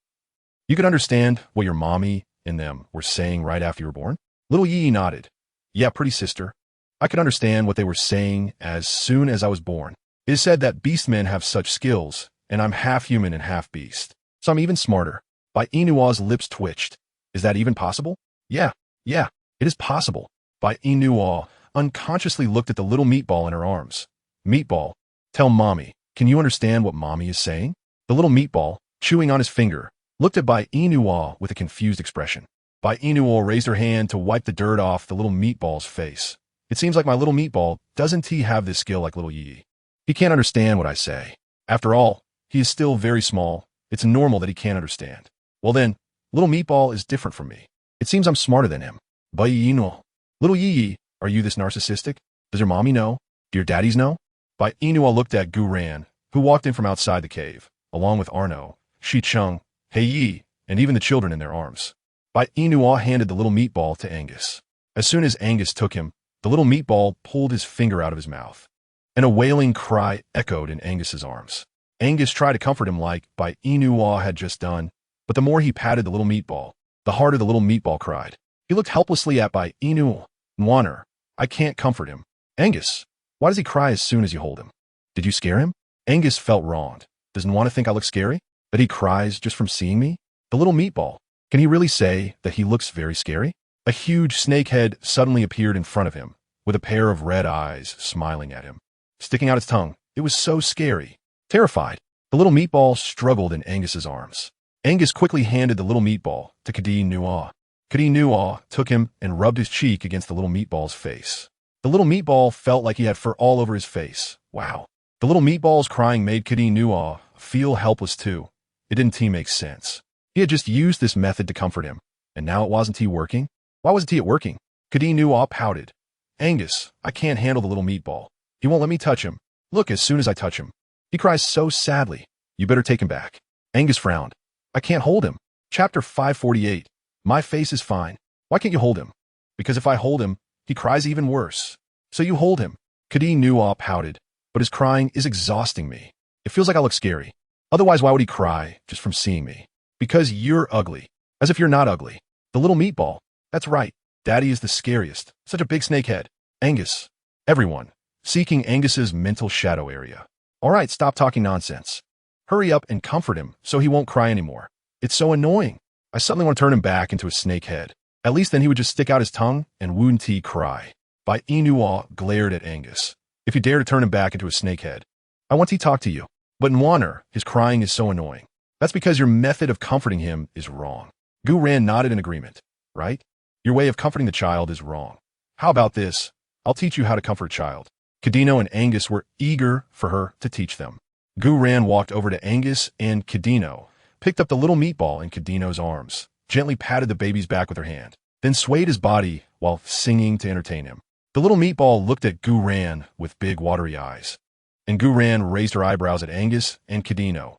you could understand what your mommy and them were saying right after you were born? Little Yi nodded. Yeah, pretty sister. I could understand what they were saying as soon as I was born. It is said that beastmen have such skills, and I'm half human and half beast, so I'm even smarter. Bai Yinua's lips twitched. Is that even possible? Yeah, it is possible. Bai Yina unconsciously looked at the little meatball in her arms. Meatball, tell mommy, can you understand what mommy is saying? The little meatball, chewing on his finger, looked at Bai Yina with a confused expression. Bai Yina raised her hand to wipe the dirt off the little meatball's face. It seems like my little meatball doesn't he have this skill like little Yi. He can't understand what I say. After all, he is still very small. It's normal that he can't understand. Well then, little meatball is different from me. It seems I'm smarter than him. Bai Yina. Little Yi, are you this narcissistic? Does your mommy know? Do your daddies know? Bai Yina looked at Guran, who walked in from outside the cave, along with Arno, Shi Cheng, Hei Yi, and even the children in their arms. Bai Yina handed the little meatball to Angus. As soon as Angus took him, the little meatball pulled his finger out of his mouth, and a wailing cry echoed in Angus's arms. Angus tried to comfort him like Bai Yina had just done, but the more he patted the little meatball, the harder the little meatball cried. He looked helplessly at Bai Yina. Nwaner, I can't comfort him. Angus, why does he cry as soon as you hold him? Did you scare him? Angus felt wronged. Does Nwana think I look scary? That he cries just from seeing me? The little meatball. Can he really say that he looks very scary? A huge snake head suddenly appeared in front of him, with a pair of red eyes smiling at him, sticking out its tongue. It was so scary. Terrified, the little meatball struggled in Angus's arms. Angus quickly handed the little meatball to KingAngus. KingAngus took him and rubbed his cheek against the little meatball's face. The little meatball felt like he had fur all over his face. Wow. The little meatball's crying made KingAngus feel helpless too. It didn't make sense. He had just used this method to comfort him, and now it wasn't working? Why wasn't it working? KingAngus pouted. Angus, I can't handle the little meatball. He won't let me touch him. Look, as soon as I touch him, he cries so sadly. You better take him back. Angus frowned. I can't hold him. Chapter 548. My face is fine. Why can't you hold him? Because if I hold him, he cries even worse. So you hold him. KingAngus pouted. But his crying is exhausting me. It feels like I look scary. Otherwise, why would he cry just from seeing me? Because you're ugly. As if you're not ugly. The little meatball. That's right. Daddy is the scariest. Such a big snakehead. Angus. Everyone. Seeking Angus's mental shadow area. All right, stop talking nonsense. Hurry up and comfort him so he won't cry anymore. It's so annoying. I suddenly want to turn him back into a snakehead. At least then he would just stick out his tongue and wouldn't cry. Bai Yina glared at Angus. If you dare to turn him back into a snakehead, I want to talk to you. But in Warner, his crying is so annoying. That's because your method of comforting him is wrong. Ran nodded in agreement. Right? Your way of comforting the child is wrong. How about this? I'll teach you how to comfort a child. KingAngus and Angus were eager for her to teach them. Ran walked over to Angus and KingAngus, picked up the little meatball in KingAngus's arms, gently patted the baby's back with her hand, then swayed his body while singing to entertain him. The little meatball looked at Ran with big watery eyes, and Ran raised her eyebrows at Angus and KingAngus.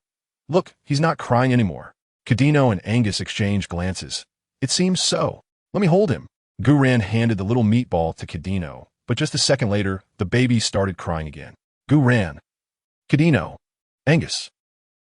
Look, he's not crying anymore. KingAngus and Angus exchanged glances. It seems so. Let me hold him. Ran handed the little meatball to KingAngus, but just a second later, the baby started crying again. Ran. KingAngus. Angus.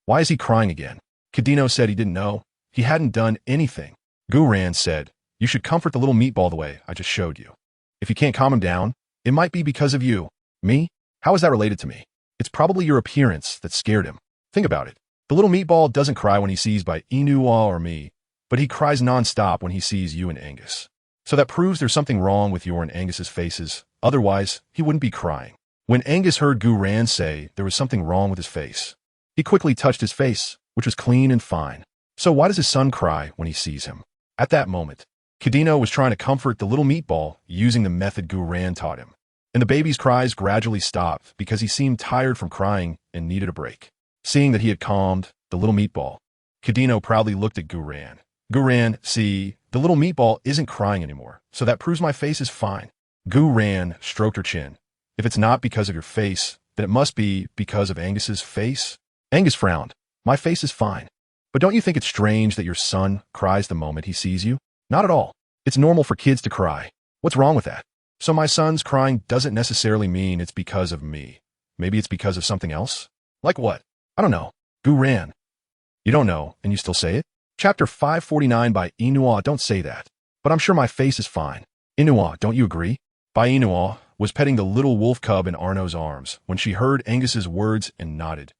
Why is he crying again? KingAngus said he didn't know. He hadn't done anything. Ran said, you should comfort the little meatball the way I just showed you. If you can't calm him down, it might be because of you. Me? How is that related to me? It's probably your appearance that scared him. Think about it. The little meatball doesn't cry when he sees Bai Yina or me, but he cries nonstop when he sees you and Angus. So that proves there's something wrong with your and Angus's faces. Otherwise, he wouldn't be crying. When Angus heard Ran say there was something wrong with his face, he quickly touched his face, which was clean and fine. So why does his son cry when he sees him? At that moment, KingAngus was trying to comfort the little meatball using the method Ran taught him. And the baby's cries gradually stopped because he seemed tired from crying and needed a break. Seeing that he had calmed the little meatball, KingAngus proudly looked at Ran. Ran, see, the little meatball isn't crying anymore, so that proves my face is fine. Ran stroked her chin. If it's not because of your face, then it must be because of Angus's face. Angus frowned. My face is fine. But don't you think it's strange that your son cries the moment he sees you? Not at all. It's normal for kids to cry. What's wrong with that? So my son's crying doesn't necessarily mean it's because of me. Maybe it's because of something else? Like what? I don't know. Ran. You don't know, and you still say it? Chapter 549 Bai Yina. Don't say that. But I'm sure my face is fine. Yina, don't you agree? Bai Yina was petting the little wolf cub in Arno's arms when she heard Angus's words and nodded.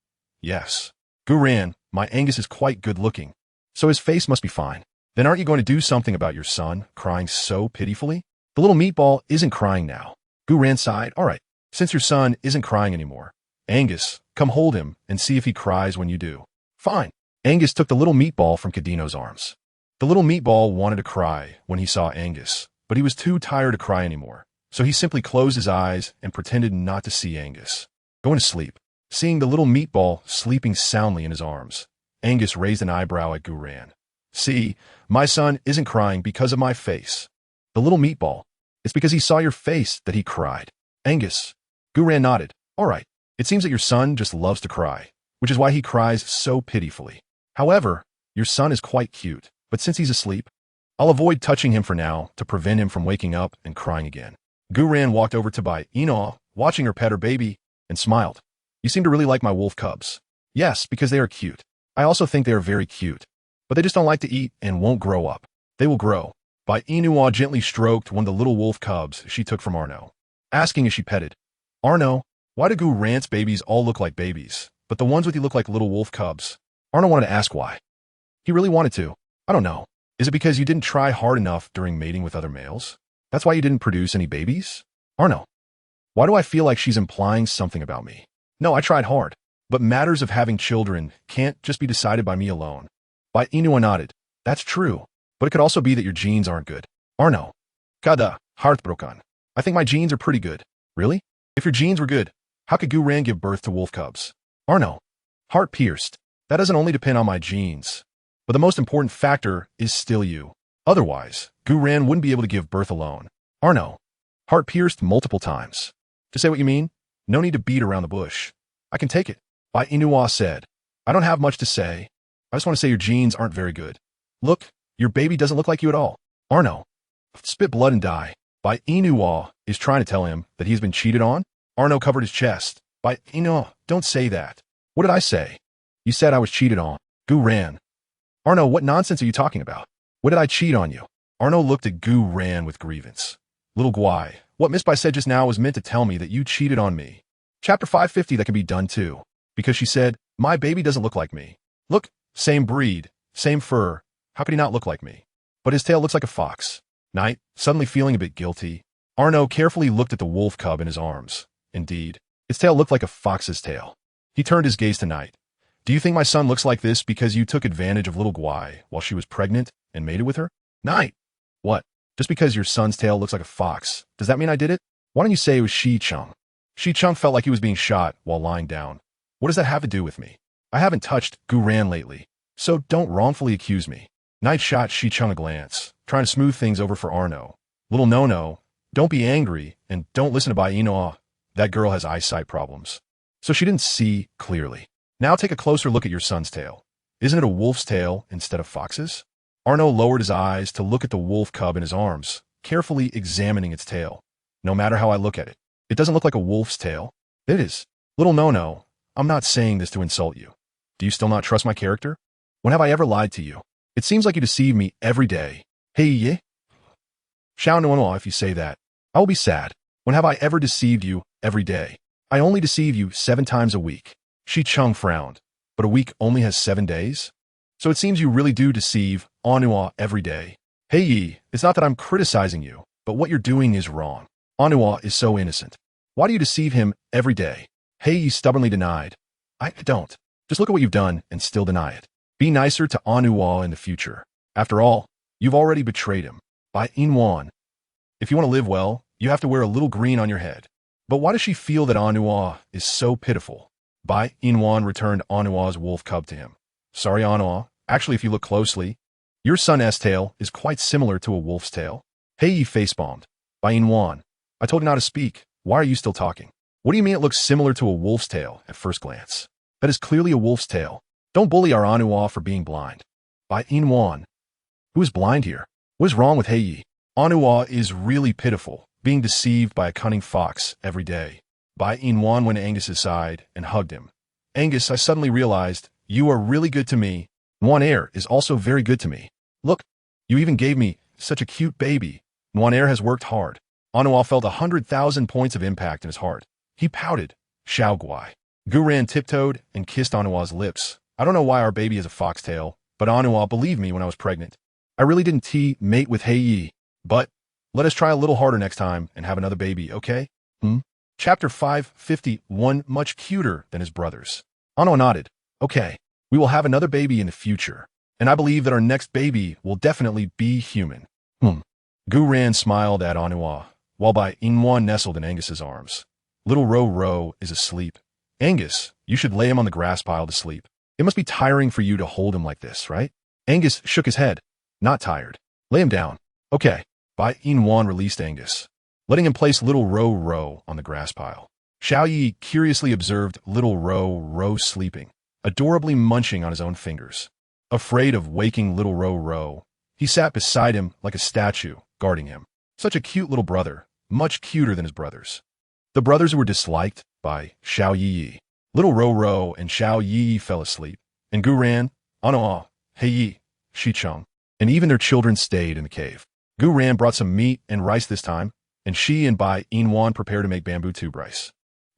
Yes. Ran, my Angus is quite good looking, so his face must be fine. Then aren't you going to do something about your son crying so pitifully? The little meatball isn't crying now. Ran sighed. All right, since your son isn't crying anymore, Angus, come hold him and see if he cries when you do. Fine. Angus took the little meatball from KingAngus's arms. The little meatball wanted to cry when he saw Angus, but he was too tired to cry anymore, so he simply closed his eyes and pretended not to see Angus. Going to sleep. Seeing the little meatball sleeping soundly in his arms, Angus raised an eyebrow at Ran. See, my son isn't crying because of my face. The little meatball. It's because he saw your face that he cried. Angus. Ran nodded. All right. It seems that your son just loves to cry, which is why he cries so pitifully. However, your son is quite cute, but since he's asleep, I'll avoid touching him for now to prevent him from waking up and crying again. Ran walked over to Bai Yina, watching her pet her baby, and smiled. You seem to really like my wolf cubs. Yes, because they are cute. I also think they are very cute, but they just don't like to eat and won't grow up. They will grow. Bai Yina gently stroked one of the little wolf cubs she took from Arno, asking as she petted, Arno, why do Ran's babies all look like babies, but the ones with you look like little wolf cubs? Arno wanted to ask why. He really wanted to. I don't know. Is it because you didn't try hard enough during mating with other males? That's why you didn't produce any babies? Arno. Why do I feel like she's implying something about me? No, I tried hard. But matters of having children can't just be decided by me alone. Bai Yina nodded. That's true. But it could also be that your genes aren't good. Arno. Kada, heartbroken. I think my genes are pretty good. Really? If your genes were good, how could Gu Ran give birth to wolf cubs? Arno. Heart pierced. That doesn't only depend on my genes. But the most important factor is still you. Otherwise, Gu Ran wouldn't be able to give birth alone. Arno. Heart pierced multiple times. To say what you mean, no need to beat around the bush. I can take it. Bai Yina said. I don't have much to say. I just want to say your genes aren't very good. Look, your baby doesn't look like you at all. Arno. Spit blood and die. Bai Yina is trying to tell him that he's been cheated on. Arno covered his chest. Bai Yina, don't say that. What did I say? You said I was cheated on. Gu Ran. Arno, what nonsense are you talking about? What did I cheat on you? Arno looked at Gu Ran with grievance. Little Guai, what Miss Bai said just now was meant to tell me that you cheated on me. Chapter 550 that can be done too. Because she said, my baby doesn't look like me. Look, same breed, same fur. How could he not look like me? But his tail looks like a fox. Knight, suddenly feeling a bit guilty. Arno carefully looked at the wolf cub in his arms. Indeed, its tail looked like a fox's tail. He turned his gaze to Knight. Do you think my son looks like this because you took advantage of little Guai while she was pregnant and mated with her? Knight! What? Just because your son's tail looks like a fox, does that mean I did it? Why don't you say it was Shi Chung? Shi Chung felt like he was being shot while lying down. What does that have to do with me? I haven't touched Gu Ran lately, so don't wrongfully accuse me. Knight shot Shi Chung a glance, trying to smooth things over for Arno. Little no-no, don't be angry, and don't listen to Bai Yina. That girl has eyesight problems. So she didn't see clearly. Now take a closer look at your son's tail. Isn't it a wolf's tail instead of fox's? Arno lowered his eyes to look at the wolf cub in his arms, carefully examining its tail. No matter how I look at it, it doesn't look like a wolf's tail. It is. Little no-no, I'm not saying this to insult you. Do you still not trust my character? When have I ever lied to you? It seems like you deceive me every day. Hey ye? Xiao Nuanwa, if you say that. I will be sad. When have I ever deceived you every day? I only deceive you 7 times a week. Shi Chung frowned. But a week only has 7 days? So it seems you really do deceive Anua every day. Hey ye, it's not that I'm criticizing you, but what you're doing is wrong. Anua is so innocent. Why do you deceive him every day? Hey ye stubbornly denied. I don't. Just look at what you've done and still deny it. Be nicer to Anua in the future. After all, you've already betrayed him. Bai Yina. If you want to live well, you have to wear a little green on your head. But why does she feel that Anua is so pitiful? Bai Yina returned Anua's wolf cub to him. Sorry, Anua. Actually, if you look closely, your son's tail is quite similar to a wolf's tail. Hey, ye face-bombed. Bai Yina. I told you not to speak. Why are you still talking? What do you mean it looks similar to a wolf's tail at first glance? That is clearly a wolf's tail. Don't bully our Anua for being blind. Bai Yina. Who is blind here? What is wrong with Heiyi? Anua is really pitiful, being deceived by a cunning fox every day. Bai Yina went to Angus's side and hugged him. Angus, I suddenly realized, you are really good to me. Noir is also very good to me. Look, you even gave me such a cute baby. Noir has worked hard. Anua felt 100,000 points of impact in his heart. He pouted. Xiao Guai. Gu Ran tiptoed and kissed Anua's lips. I don't know why our baby has a foxtail, but Anua believed me when I was pregnant. I really didn't mate with Heiyi, but let us try a little harder next time and have another baby, okay? Chapter 551, much cuter than his brothers. Anua nodded. Okay, we will have another baby in the future, and I believe that our next baby will definitely be human. Gu Ran smiled at Anua, while Bai Yina nestled in Angus's arms. Little Ro is asleep. Angus, you should lay him on the grass pile to sleep. It must be tiring for you to hold him like this, right? Angus shook his head. Not tired. Lay him down. Okay. Bai Yina released Angus, letting him place little Ro on the grass pile. Xiao Yi curiously observed little Ro sleeping, adorably munching on his own fingers. Afraid of waking little Ro, he sat beside him like a statue, guarding him. Such a cute little brother, much cuter than his brothers. The brothers who were disliked by Xiao Yi. Little Ro and Xiao Yi fell asleep, and Gu Ran, Anua, Heiyi, Shi Chung, and even their children stayed in the cave. Gu Ran brought some meat and rice this time, and she and Bai Yina prepared to make bamboo tube rice.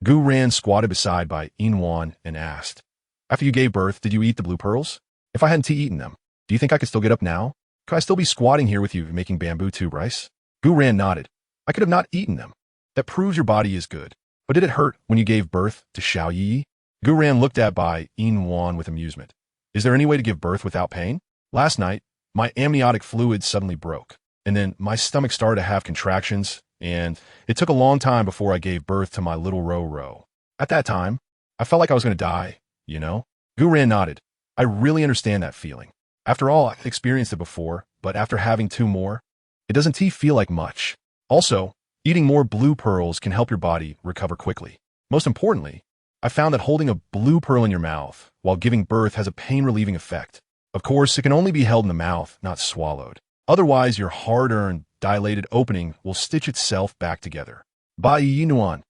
Gu Ran squatted beside Bai Yina and asked, after you gave birth, did you eat the blue pearls? If I hadn't eaten them, Do you think I could still get up now? Could I still be squatting here with you making bamboo tube rice? Gu Ran nodded. I could have not eaten them. That proves your body is good. But did it hurt when you gave birth to Xiao Yi? Gu Ran looked at Bai Yina with amusement. Is there any way to give birth without pain? Last night, my amniotic fluid suddenly broke, and then my stomach started to have contractions, and it took a long time before I gave birth to my little Ro. At that time, I felt like I was going to die, you know? Gu Ran nodded. I really understand that feeling. After all, I've experienced it before, but after having 2 more, it doesn't feel like much. Also, eating more blue pearls can help your body recover quickly. Most importantly, I found that holding a blue pearl in your mouth while giving birth has a pain-relieving effect. Of course, it can only be held in the mouth, not swallowed. Otherwise, your hard-earned, dilated opening will stitch itself back together. Bai Yina.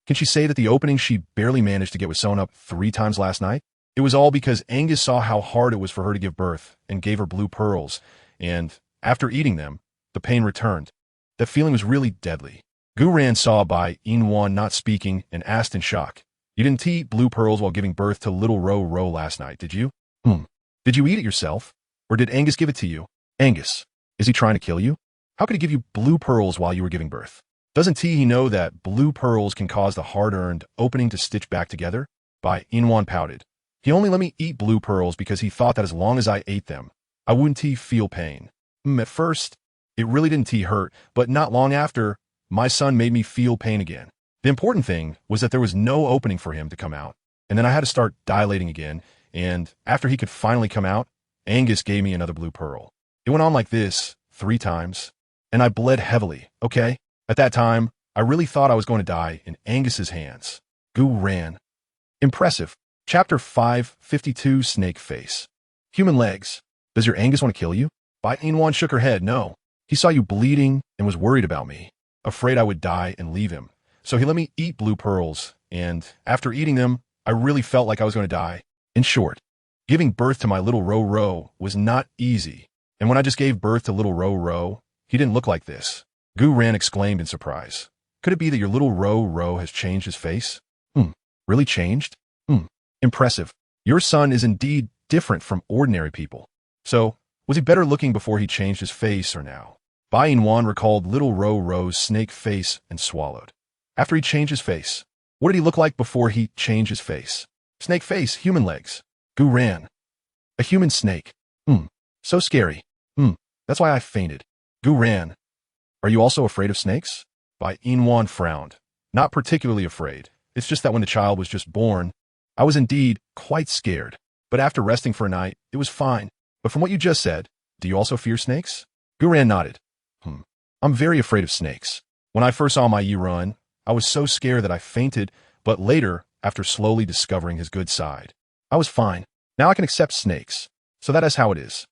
Can she say that the opening she barely managed to get was sewn up 3 times last night? It was all because Angus saw how hard it was for her to give birth and gave her blue pearls, and after eating them, the pain returned. That feeling was really deadly. Gu Ran saw Bai Yina not speaking and asked in shock, You didn't eat blue pearls while giving birth to little Ro last night, did you? Did you eat it yourself? Or did Angus give it to you? Angus, is he trying to kill you? How could he give you blue pearls while you were giving birth? Doesn't he know that blue pearls can cause the hard-earned opening to stitch back together? Bai Yina pouted. He only let me eat blue pearls because he thought that as long as I ate them, I wouldn't feel pain. At first, it really didn't hurt, but not long after, my son made me feel pain again. The important thing was that there was no opening for him to come out, and then I had to start dilating again, and after he could finally come out, Angus gave me another blue pearl. It went on like this 3 times, and I bled heavily, okay? At that time, I really thought I was going to die in Angus's hands. Gu Ran. Impressive. Chapter 552, Snake Face. Human legs. Does your Angus want to kill you? Bai Yina shook her head. No. He saw you bleeding and was worried about me, afraid I would die and leave him. So he let me eat blue pearls, and after eating them, I really felt like I was going to die. In short, giving birth to my little Ro was not easy, and when I just gave birth to little Ro, he didn't look like this. Gu Ran exclaimed in surprise. Could it be that your little Ro has changed his face? Really changed? Impressive. Your son is indeed different from ordinary people. So, was he better looking before he changed his face or now? Bai Yina recalled little Ro's snake face and swallowed. After he changed his face, what did he look like before he changed his face? Snake face, human legs. Gu Ran. A human snake. So scary. That's why I fainted. Gu Ran. Are you also afraid of snakes? Bai Yina frowned. Not particularly afraid. It's just that when the child was just born, I was indeed quite scared. But after resting for a night, it was fine. But from what you just said, do you also fear snakes? Gu Ran nodded. I'm very afraid of snakes. When I first saw my Yi run, I was so scared that I fainted, but later, after slowly discovering his good side, I was fine. Now I can accept snakes. So that is how it is.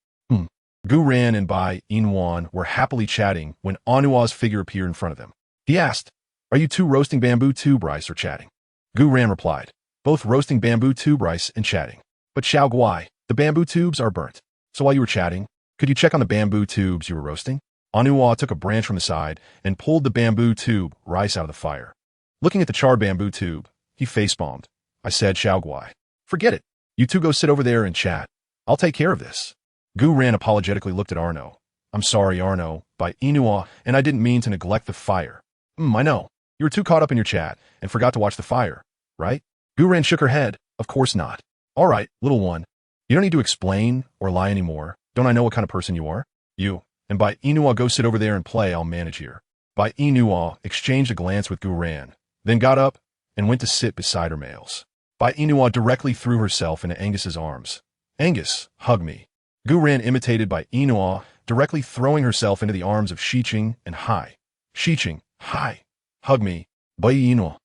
Gu Ran and Bai Yina were happily chatting when Anua's figure appeared in front of them. He asked, Are you 2 roasting bamboo tube rice or chatting? Gu Ran replied, Both roasting bamboo tube rice and chatting. But Xiao Guai, the bamboo tubes are burnt. So while you were chatting, could you check on the bamboo tubes you were roasting? Anua took a branch from the side and pulled the bamboo tube rice out of the fire. Looking at the charred bamboo tube, he facepalmed. I said, Xiao Guai, forget it. You 2 go sit over there and chat. I'll take care of this. Gu Ran apologetically looked at Arno. I'm sorry, Arno, Bai Yina, and I didn't mean to neglect the fire. I know. You were too caught up in your chat and forgot to watch the fire, right? Gu Ran shook her head. Of course not. All right, little one. You don't need to explain or lie anymore. Don't I know what kind of person you are? You. And Bai Yina go sit over there and play, I'll manage here. Bai Yina exchanged a glance with Gu Ran, then got up and went to sit beside her males. Bai Yina directly threw herself into Angus's arms. Angus, hug me. Gu Ran imitated Bai Yina, directly throwing herself into the arms of Shiqing and Hai. Shiqing, Hai, hug me. Bai Yina.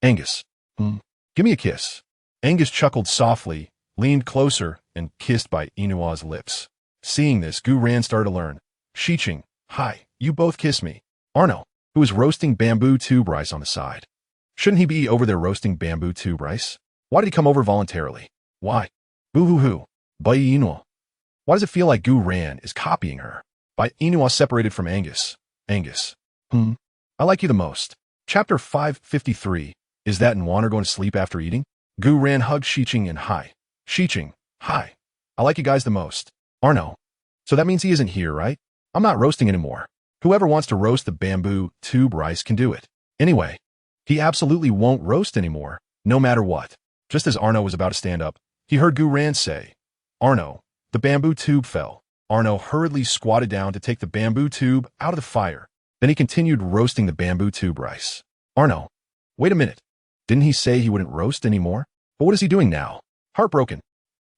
Angus, give me a kiss. Angus chuckled softly, leaned closer, and kissed Bai Yina's lips. Seeing this, Gu Ran started to learn. Shiqing, Hai, you both kiss me. Arno, who was roasting bamboo tube rice on the side. Shouldn't he be over there roasting bamboo tube rice? Why did he come over voluntarily? Why? Boo-hoo-hoo. Bai Yina. Why does it feel like Gu Ran is copying her? Bai Yina separated from Angus. Angus. I like you the most. Chapter 553. Is that and Wan going to sleep after eating? Gu Ran hugged Shiqing and Hai. Shiqing. Hai. I like you guys the most. Arno. So that means he isn't here, right? I'm not roasting anymore. Whoever wants to roast the bamboo tube rice can do it. Anyway, he absolutely won't roast anymore, no matter what. Just as Arno was about to stand up, he heard Gu Ran say, Arno, the bamboo tube fell. Arno hurriedly squatted down to take the bamboo tube out of the fire. Then he continued roasting the bamboo tube rice. Arno, wait a minute. Didn't he say he wouldn't roast anymore? But what is he doing now? Heartbroken.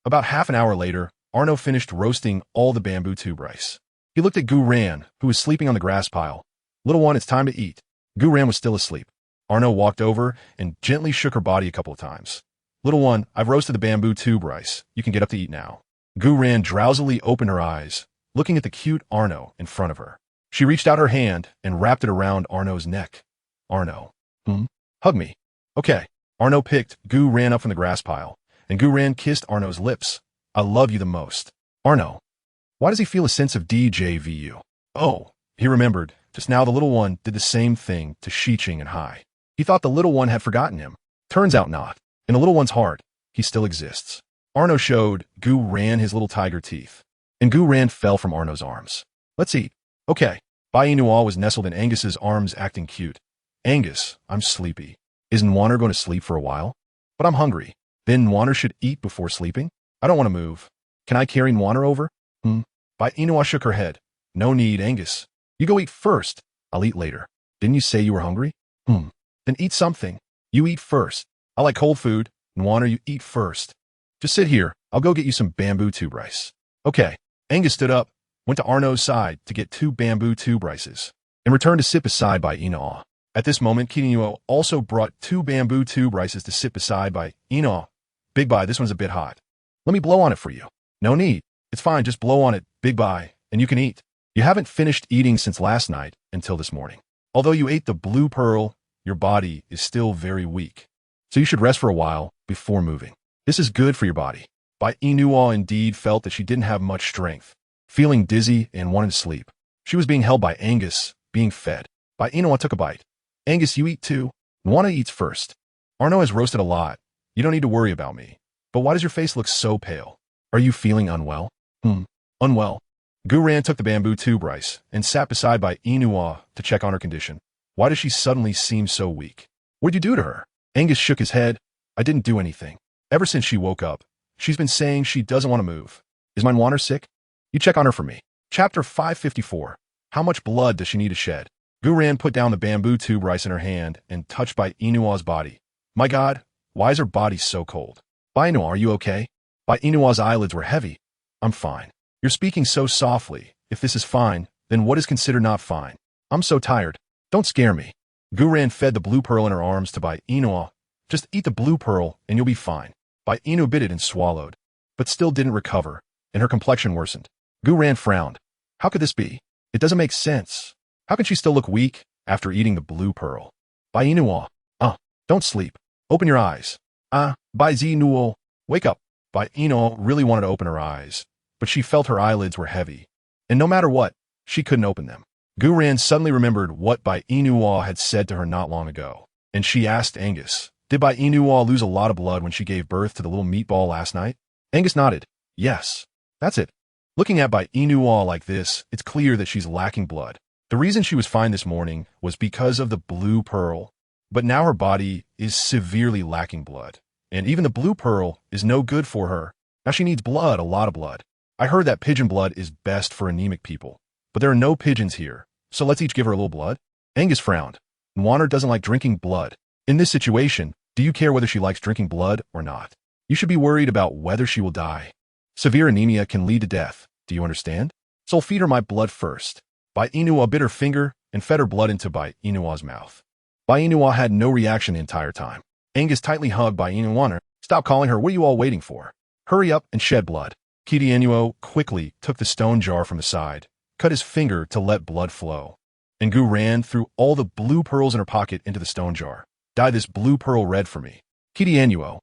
About half an hour later, Arno finished roasting all the bamboo tube rice. He looked at Gu Ran, who was sleeping on the grass pile. Little one, it's time to eat. Gu Ran was still asleep. Arno walked over and gently shook her body a couple of times. Little one, I've roasted the bamboo tube rice. You can get up to eat now. Gu Ran drowsily opened her eyes, looking at the cute Arno in front of her. She reached out her hand and wrapped it around Arno's neck. Arno. Hug me. Okay. Arno picked Gu Ran up from the grass pile, and Gu Ran kissed Arno's lips. I love you the most. Arno. Why does he feel a sense of DJVU? Oh, he remembered. Just now the little one did the same thing to Shiqing and Hai. He thought the little one had forgotten him. Turns out not. In the little one's heart, he still exists. Arno showed Gu Ran his little tiger teeth, and Gu Ran fell from Arno's arms. Let's eat. Okay. Bai Yina was nestled in Angus's arms acting cute. Angus, I'm sleepy. Isn't Nwaner going to sleep for a while? But I'm hungry. Then Nwaner should eat before sleeping? I don't want to move. Can I carry Nwaner over? Bai Yina shook her head. No need, Angus. You go eat first. I'll eat later. Didn't you say you were hungry? Then eat something. You eat first. I like cold food. Nwaner, you eat first. Just sit here. I'll go get you some bamboo tube rice. Okay. Angus stood up, went to Arno's side to get 2 bamboo tube rices, and returned to sit beside Bai Yina. At this moment, KingAngus also brought 2 bamboo tube rices to sit beside Bai Yina. Big Bai, this one's a bit hot. Let me blow on it for you. No need. It's fine, just blow on it, Big Bai, and you can eat. You haven't finished eating since last night until this morning. Although you ate the blue pearl, your body is still very weak. So you should rest for a while before moving. This is good for your body. Bai Yina indeed felt that she didn't have much strength, feeling dizzy and wanted to sleep. She was being held by Angus, being fed. Bai Yina took a bite. Angus, you eat too. Nwaner eats first. Arno has roasted a lot. You don't need to worry about me. But why does your face look so pale? Are you feeling unwell? Unwell. Gu Ran took the bamboo tube rice and sat beside Bai Yina to check on her condition. Why does she suddenly seem so weak? What'd you do to her? Angus shook his head. I didn't do anything. Ever since she woke up, she's been saying she doesn't want to move. Is my Nwaner sick? You check on her for me. Chapter 554. How much blood does she need to shed? Gu Ran put down the bamboo tube rice in her hand and touched Bai Yina's body. My God, why is her body so cold? Bai Yina, are you okay? Bai Yina's eyelids were heavy. I'm fine. You're speaking so softly. If this is fine, then what is considered not fine? I'm so tired. Don't scare me. Gu Ran fed the blue pearl in her arms to Bai Yina. Just eat the blue pearl and you'll be fine. Bai Yina bit it and swallowed, but still didn't recover, and her complexion worsened. Gu Ran frowned. How could this be? It doesn't make sense. How can she still look weak after eating the blue pearl? Bai Yina. Don't sleep. Open your eyes. Bai Yina. Wake up. Bai Yina really wanted to open her eyes, but she felt her eyelids were heavy, and no matter what, she couldn't open them. Gu Ran suddenly remembered what Bai Yina had said to her not long ago, and she asked Angus, did Bai Yina lose a lot of blood when she gave birth to the little meatball last night? Angus nodded. Yes. That's it. Looking at Bai Yina like this, it's clear that she's lacking blood. The reason she was fine this morning was because of the blue pearl, but now her body is severely lacking blood, and even the blue pearl is no good for her. Now she needs blood, a lot of blood. I heard that pigeon blood is best for anemic people, but there are no pigeons here, so let's each give her a little blood. Angus frowned. Nwaner doesn't like drinking blood. In this situation, do you care whether she likes drinking blood or not? You should be worried about whether she will die. Severe anemia can lead to death. Do you understand? So I'll feed her my blood first. Bai Yina bit her finger and fed her blood into Bai Yina's mouth. Bai Yina had no reaction the entire time. Angus tightly hugged Bai Yina. Stop calling her. What are you all waiting for? Hurry up and shed blood. KingAngus quickly took the stone jar from the side, cut his finger to let blood flow, and Gu Ran threw all the blue pearls in her pocket into the stone jar. Dye this blue pearl red for me. KingAngus,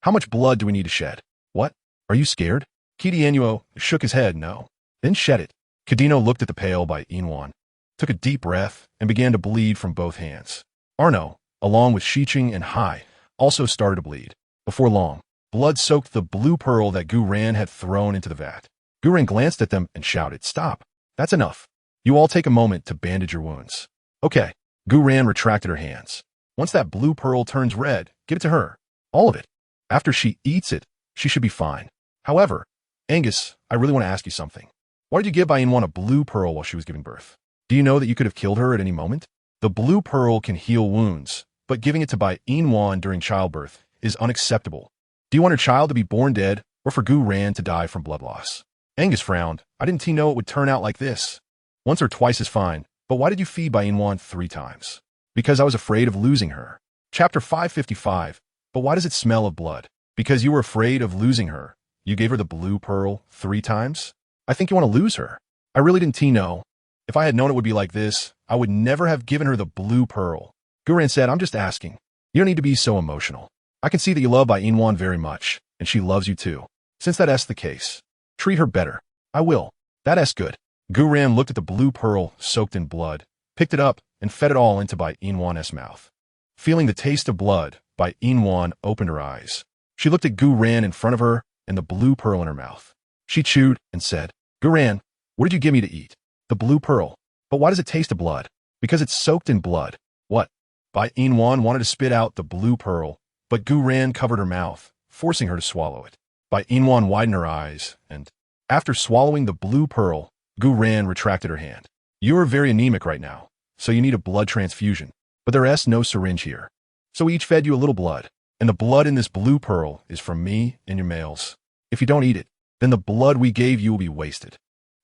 how much blood do we need to shed? What? Are you scared? KingAngus shook his head. No. Then shed it. KingAngus looked at the pail Bai Yina, took a deep breath, and began to bleed from both hands. Arno, along with Shiqing and Hai, also started to bleed. Before long, blood soaked the blue pearl that Gu Ran had thrown into the vat. Gu Ran glanced at them and shouted, "Stop. That's enough. You all take a moment to bandage your wounds." "Okay." Gu Ran retracted her hands. "Once that blue pearl turns red, give it to her. All of it. After she eats it, she should be fine. However, Angus, I really want to ask you something. Why did you give Bai Yina a blue pearl while she was giving birth? Do you know that you could have killed her at any moment? The blue pearl can heal wounds, but giving it to Bai Yina during childbirth is unacceptable. Do you want her child to be born dead or for Gu Ran to die from blood loss?" Angus frowned. "I didn't know it would turn out like this. Once or twice is fine, but why did you feed Bai Yina 3 times? Because I was afraid of losing her." Chapter 555. But why does it smell of blood? Because you were afraid of losing her. You gave her the blue pearl 3 times? I think you want to lose her. I really didn't know. If I had known it would be like this, I would never have given her the blue pearl. Gu Ran said, "I'm just asking. You don't need to be so emotional. I can see that you love Bai Yina very much, and she loves you too. Since that's the case, treat her better." "I will. That's good." Gu Ran looked at the blue pearl soaked in blood, picked it up, and fed it all into Bai Yina's mouth. Feeling the taste of blood, Bai Yina opened her eyes. She looked at Gu Ran in front of her and the blue pearl in her mouth. She chewed and said, "Gu Ran, what did you give me to eat?" "The blue pearl." "But why does it taste of blood?" "Because it's soaked in blood." "What?" Bai Yina wanted to spit out the blue pearl, but Gu Ran covered her mouth, forcing her to swallow it. Bai Yina widened her eyes, and after swallowing the blue pearl, Gu Ran retracted her hand. "You are very anemic right now, so you need a blood transfusion, but there's no syringe here. So we each fed you a little blood, and the blood in this blue pearl is from me and your males. If you don't eat it, then the blood we gave you will be wasted.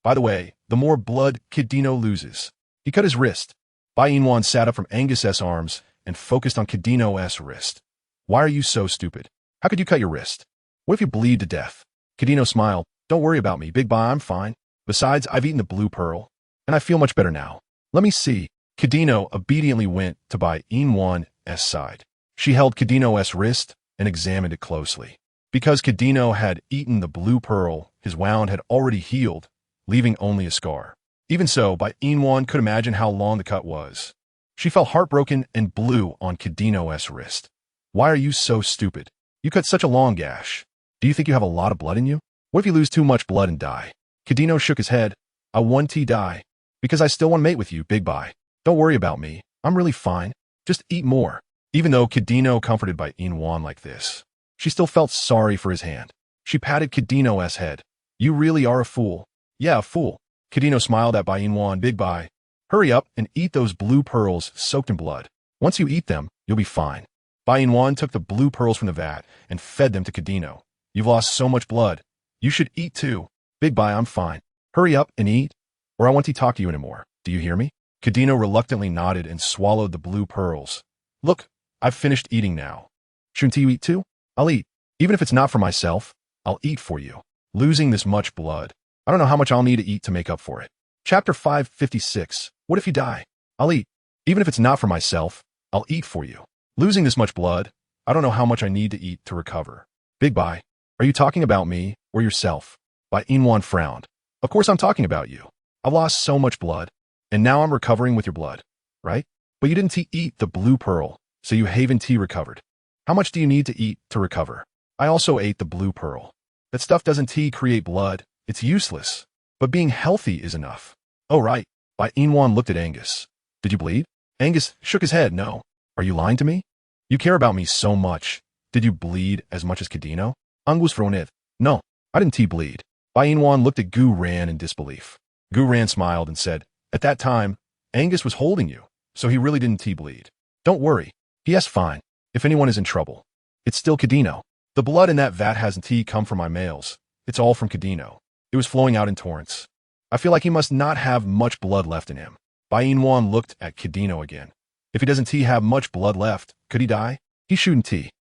By the way, the more blood Kadino loses." He cut his wrist. Bai Yina sat up from Angus's arms and focused on Kadino's wrist. "Why are you so stupid? How could you cut your wrist? What if you bleed to death?" Kadino smiled. "Don't worry about me, Big Bai, I'm fine. Besides, I've eaten the blue pearl, and I feel much better now. Let me see." Kadino obediently went to Bai Yina's side. She held Kadino's wrist and examined it closely. Because Kadino had eaten the blue pearl, his wound had already healed, leaving only a scar. Even so, Bai Yina could imagine how long the cut was. She felt heartbroken and blew on Kadino's wrist. "Why are you so stupid? You cut such a long gash. Do you think you have a lot of blood in you? What if you lose too much blood and die?" Kadino shook his head. "I want to die. Because I still want to mate with you, Big Bai. Don't worry about me. I'm really fine. Just eat more." Even though Kadino comforted Bai Yina like this, she still felt sorry for his hand. She patted Kadino's head. "You really are a fool." "Yeah, a fool." Kadino smiled at Bai Yina. "Big Bai, hurry up and eat those blue pearls soaked in blood. Once you eat them, you'll be fine." Bai Yina took the blue pearls from the vat and fed them to Kadino. "You've lost so much blood. You should eat too." "Big Bai, I'm fine. Hurry up and eat, or I won't talk to you anymore. Do you hear me?" Kadino reluctantly nodded and swallowed the blue pearls. "Look, I've finished eating now. Shouldn't you eat too?" "I'll eat. Even if it's not for myself, I'll eat for you. Losing this much blood, I don't know how much I'll need to eat to make up for it." Chapter 556. What if you die? "I'll eat. Even if it's not for myself, I'll eat for you. Losing this much blood, I don't know how much I need to eat to recover." "Big Bai, are you talking about me or yourself?" Bai Yina frowned. "Of course I'm talking about you. I've lost so much blood, and now I'm recovering with your blood, right? But you didn't eat the blue pearl, so you haven't recovered. How much do you need to eat to recover?" "I also ate the blue pearl. That stuff doesn't create blood. It's useless. But being healthy is enough." "Oh, right." Bai Yina looked at Angus. "Did you bleed?" Angus shook his head. "No." "Are you lying to me? You care about me so much. Did you bleed as much as Kadino?" Angus frowned. "No, I didn't bleed." Bai Yina looked at Gu Ran in disbelief. Gu Ran smiled and said, "At that time, Angus was holding you, so he really didn't bleed. Don't worry. Yes, fine. If anyone is in trouble, it's still Kadino. The blood in that vat hasn't come from my males. It's all from Kadino. It was flowing out in torrents. I feel like he must not have much blood left in him." Bai Yina looked at Kadino again. "If he doesn't have much blood left, could he die?" "He shouldn't.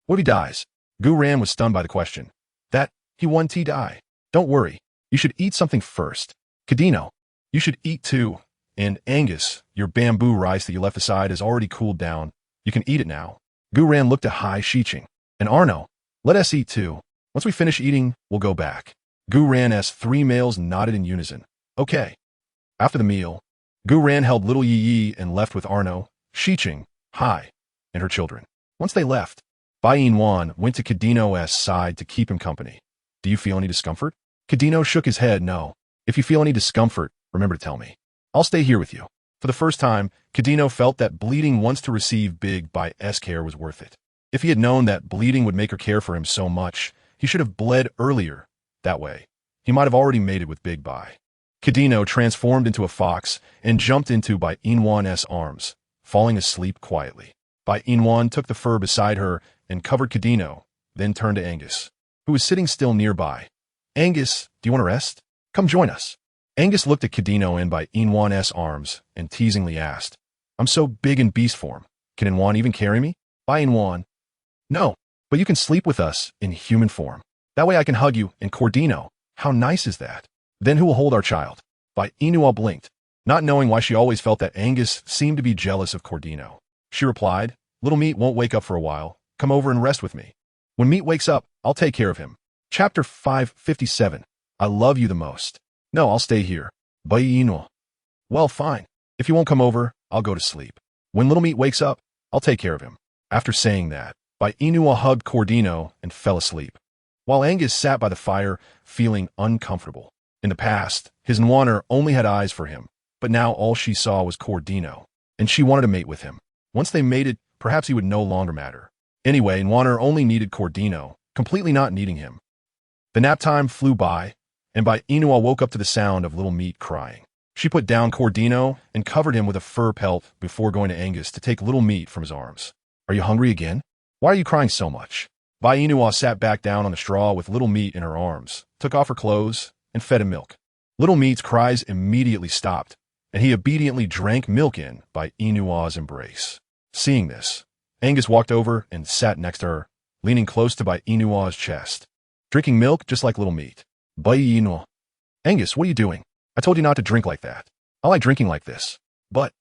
What if he dies?" Gu Ran was stunned by the question. "That, he won't die. Don't worry. You should eat something first. Kadino, you should eat too. And Angus, your bamboo rice that you left aside has already cooled down. You can eat it now." Gu Ran looked at Hai Shiqing. "And Arno, let us eat too. Once we finish eating, we'll go back." Gu Ran's 3 males nodded in unison. "Okay." After the meal, Gu Ran held little Yi Yi and left with Arno, Shiqing, Hai, and her children. Once they left, Bai Yina went to Kadino's side to keep him company. "Do you feel any discomfort?" Cadino shook his head. No. If you feel any discomfort, remember to tell me. I'll stay here with you. For the first time, Cadino felt that bleeding once to receive Big Bai's care was worth it. If he had known that bleeding would make her care for him so much, he should have bled earlier. That way, he might have already mated with Big Bai. Cadino transformed into a fox and jumped into Bai Yina's arms, falling asleep quietly. Bai Yina took the fur beside her and covered Cadino, then turned to Angus, who was sitting still nearby. Angus, do you want to rest? Come join us. Angus looked at Cadino in Bai Yina's arms and teasingly asked, I'm so big in beast form. Can Inwan even carry me? Bai Yina. No, but you can sleep with us in human form. That way I can hug you and Cordino. How nice is that? Then who will hold our child? Bai Yina blinked, not knowing why she always felt that Angus seemed to be jealous of Cordino. She replied, Little Meat won't wake up for a while. Come over and rest with me. When Meat wakes up, I'll take care of him. Chapter 557. I love you the most. No, I'll stay here. Bai Yina. Well, fine. If you won't come over, I'll go to sleep. When Little Meat wakes up, I'll take care of him. After saying that, Bai Yina hugged Cordino and fell asleep, while Angus sat by the fire, feeling uncomfortable. In the past, his Nwaner only had eyes for him, but now all she saw was Cordino, and she wanted to mate with him. Once they mated, perhaps he would no longer matter. Anyway, Nwaner only needed Cordino, completely not needing him. The nap time flew by, and Bai Yina woke up to the sound of Little Meat crying. She put down Cordino and covered him with a fur pelt before going to Angus to take Little Meat from his arms. Are you hungry again? Why are you crying so much? Bai Yina sat back down on the straw with Little Meat in her arms, took off her clothes, and fed him milk. Little Meat's cries immediately stopped, and he obediently drank milk in Bai Yina's embrace. Seeing this, Angus walked over and sat next to her, leaning close to Bai Yina's chest, drinking milk just like Little Meat. Bai Yina. Angus, what are you doing? I told you not to drink like that. I like drinking like this. But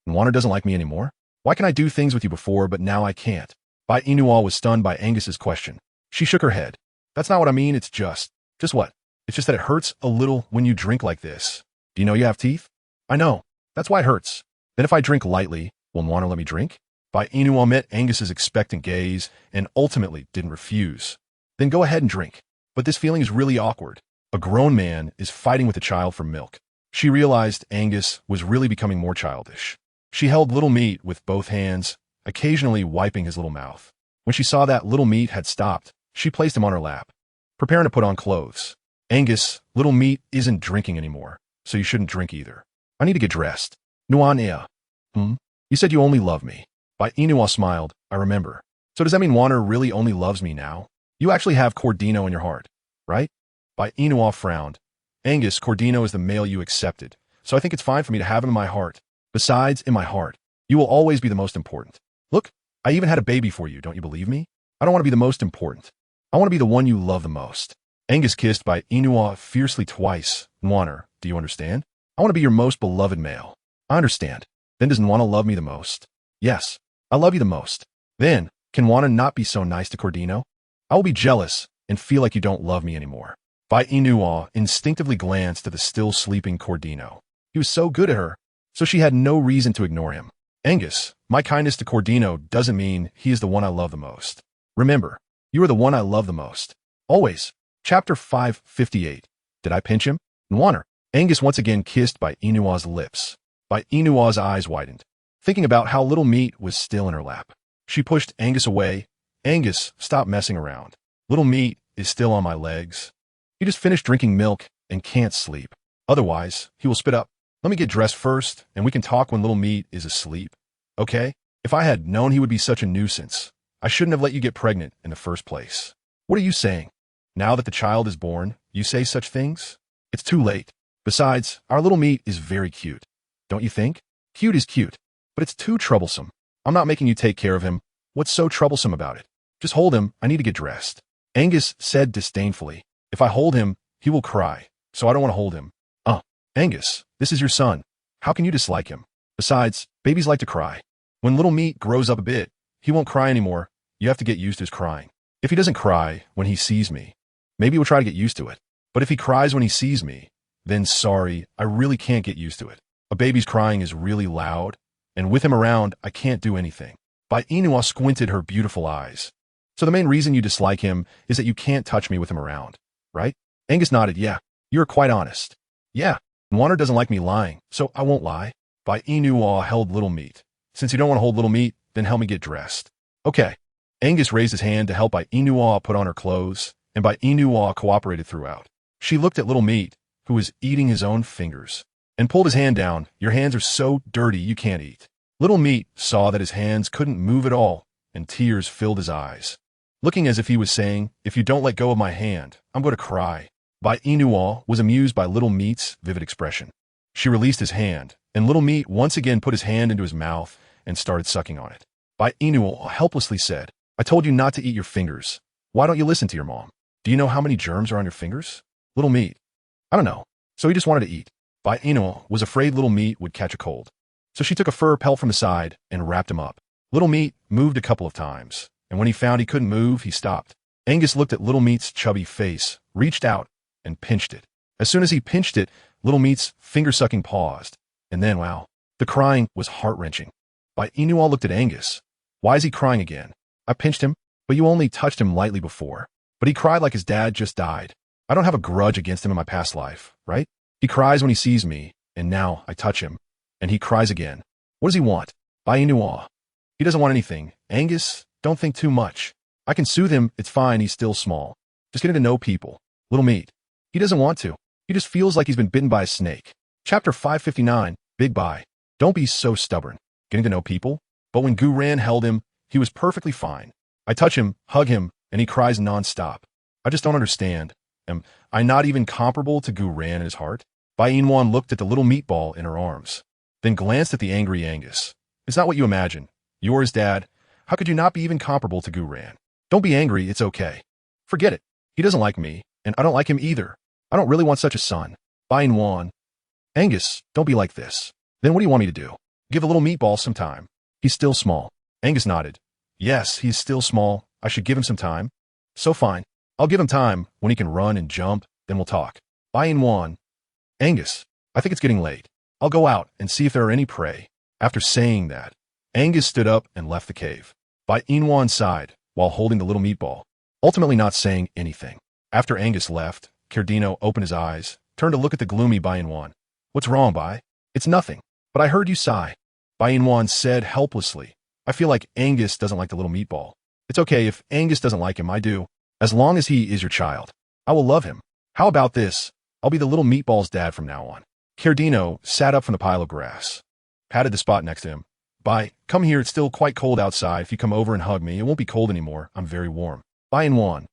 Nwaner doesn't like me anymore? Why can I do things with you before, but now I can't? Bai Yina was stunned by Angus's question. She shook her head. That's not what I mean, it's just what? It's just that it hurts a little when you drink like this. Do you know you have teeth? I know. That's why it hurts. Then if I drink lightly, will Nwaner let me drink? Bai Yina met Angus's expectant gaze and ultimately didn't refuse. Then go ahead and drink. But this feeling is really awkward. A grown man is fighting with a child for milk. She realized Angus was really becoming more childish. She held Little Meat with both hands, occasionally wiping his little mouth. When she saw that Little Meat had stopped, she placed him on her lap, preparing to put on clothes. Angus, Little Meat isn't drinking anymore, so you shouldn't drink either. I need to get dressed. Nuan. You said you only love me. Bai Yina smiled. I remember. So does that mean Nwaner really only loves me now? You actually have Cordino in your heart, right? Bai Yina frowned. Angus, Cordino is the male you accepted, so I think it's fine for me to have him in my heart. Besides, in my heart, you will always be the most important. Look, I even had a baby for you, don't you believe me? I don't want to be the most important. I want to be the one you love the most. Angus kissed Bai Yina fiercely twice. Nwaner, do you understand? I want to be your most beloved male. I understand. Then does Nwaner love me the most? Yes, I love you the most. Then, can Nwaner not be so nice to Cordino? I will be jealous and feel like you don't love me anymore. Bai Yina instinctively glanced at the still sleeping Cordino. He was so good at her, so she had no reason to ignore him. Angus, my kindness to Cordino doesn't mean he is the one I love the most. Remember, you are the one I love the most. Always. Chapter 558. Did I pinch him? Nwaner. Angus once again kissed Bai Yina's lips. Bai Yina's eyes widened, thinking about how Little Meat was still in her lap. She pushed Angus away. Angus, stop messing around. Little Meat is still on my legs. He just finished drinking milk and can't sleep. Otherwise, he will spit up. Let me get dressed first, and we can talk when Little Meat is asleep. Okay? If I had known he would be such a nuisance, I shouldn't have let you get pregnant in the first place. What are you saying? Now that the child is born, you say such things? It's too late. Besides, our Little Meat is very cute. Don't you think? Cute is cute, but it's too troublesome. I'm not making you take care of him. What's so troublesome about it? Just hold him. I need to get dressed. Angus said disdainfully. If I hold him, he will cry, so I don't want to hold him. Angus, this is your son. How can you dislike him? Besides, babies like to cry. When Little Meat grows up a bit, he won't cry anymore. You have to get used to his crying. If he doesn't cry when he sees me, maybe he'll try to get used to it. But if he cries when he sees me, then sorry, I really can't get used to it. A baby's crying is really loud, and with him around, I can't do anything. Bai Yina squinted her beautiful eyes. So the main reason you dislike him is that you can't touch me with him around, right? Angus nodded. Yeah, you're quite honest. Yeah, Warner doesn't like me lying, so I won't lie. Bai Yina held Little Meat. Since you don't want to hold Little Meat, then help me get dressed. Okay. Angus raised his hand to help Bai Yina put on her clothes, and Bai Yina cooperated throughout. She looked at Little Meat, who was eating his own fingers, and pulled his hand down. Your hands are so dirty you can't eat. Little Meat saw that his hands couldn't move at all, and tears filled his eyes. Looking as if he was saying, if you don't let go of my hand, I'm going to cry. Bai Yina was amused by Little Meat's vivid expression. She released his hand, and Little Meat once again put his hand into his mouth and started sucking on it. Bai Yina helplessly said, I told you not to eat your fingers. Why don't you listen to your mom? Do you know how many germs are on your fingers? Little Meat. I don't know. So he just wanted to eat. Bai Yina was afraid Little Meat would catch a cold. So she took a fur pelt from his side and wrapped him up. Little Meat moved a couple of times, and when he found he couldn't move, he stopped. Angus looked at Little Meat's chubby face, reached out, and pinched it. As soon as he pinched it, Little Meat's finger-sucking paused. And then, wow, the crying was heart-wrenching. Bai Yina looked at Angus. Why is he crying again? I pinched him, but you only touched him lightly before. But he cried like his dad just died. I don't have a grudge against him in my past life, right? He cries when he sees me, and now I touch him. And he cries again. What does he want? Bai Yina. He doesn't want anything. Angus, don't think too much. I can soothe him, it's fine, he's still small. Just getting to know people. Little Meat. He doesn't want to. He just feels like he's been bitten by a snake. Chapter 559, Big Bai. Don't be so stubborn. Getting to know people? But when Gu Ran held him, he was perfectly fine. I touch him, hug him, and he cries non-stop. I just don't understand. Am I not even comparable to Gu Ran in his heart? Bai Yina looked at the little meatball in her arms, then glanced at the angry Angus. It's not what you imagine. You're his dad. How could you not be even comparable to Gu Ran? Don't be angry, it's okay. Forget it. He doesn't like me, and I don't like him either. I don't really want such a son. Bai Yina. Angus, don't be like this. Then what do you want me to do? Give a little meatball some time. He's still small. Angus nodded. Yes, he's still small. I should give him some time. So fine. I'll give him time. When he can run and jump, then we'll talk. Bai Yina. Angus, I think it's getting late. I'll go out and see if there are any prey. After saying that, Angus stood up and left the cave. Bai Yina sighed while holding the little meatball, ultimately not saying anything. After Angus left, Cardino opened his eyes, turned to look at the gloomy Bai Yina. What's wrong, Bai? It's nothing, but I heard you sigh. Bai Yina said helplessly, I feel like Angus doesn't like the little meatball. It's okay if Angus doesn't like him, I do. As long as he is your child, I will love him. How about this? I'll be the little meatball's dad from now on. Cardino sat up from the pile of grass, patted the spot next to him. Bai, come here, it's still quite cold outside. If you come over and hug me, it won't be cold anymore. I'm very warm. Bai Yina.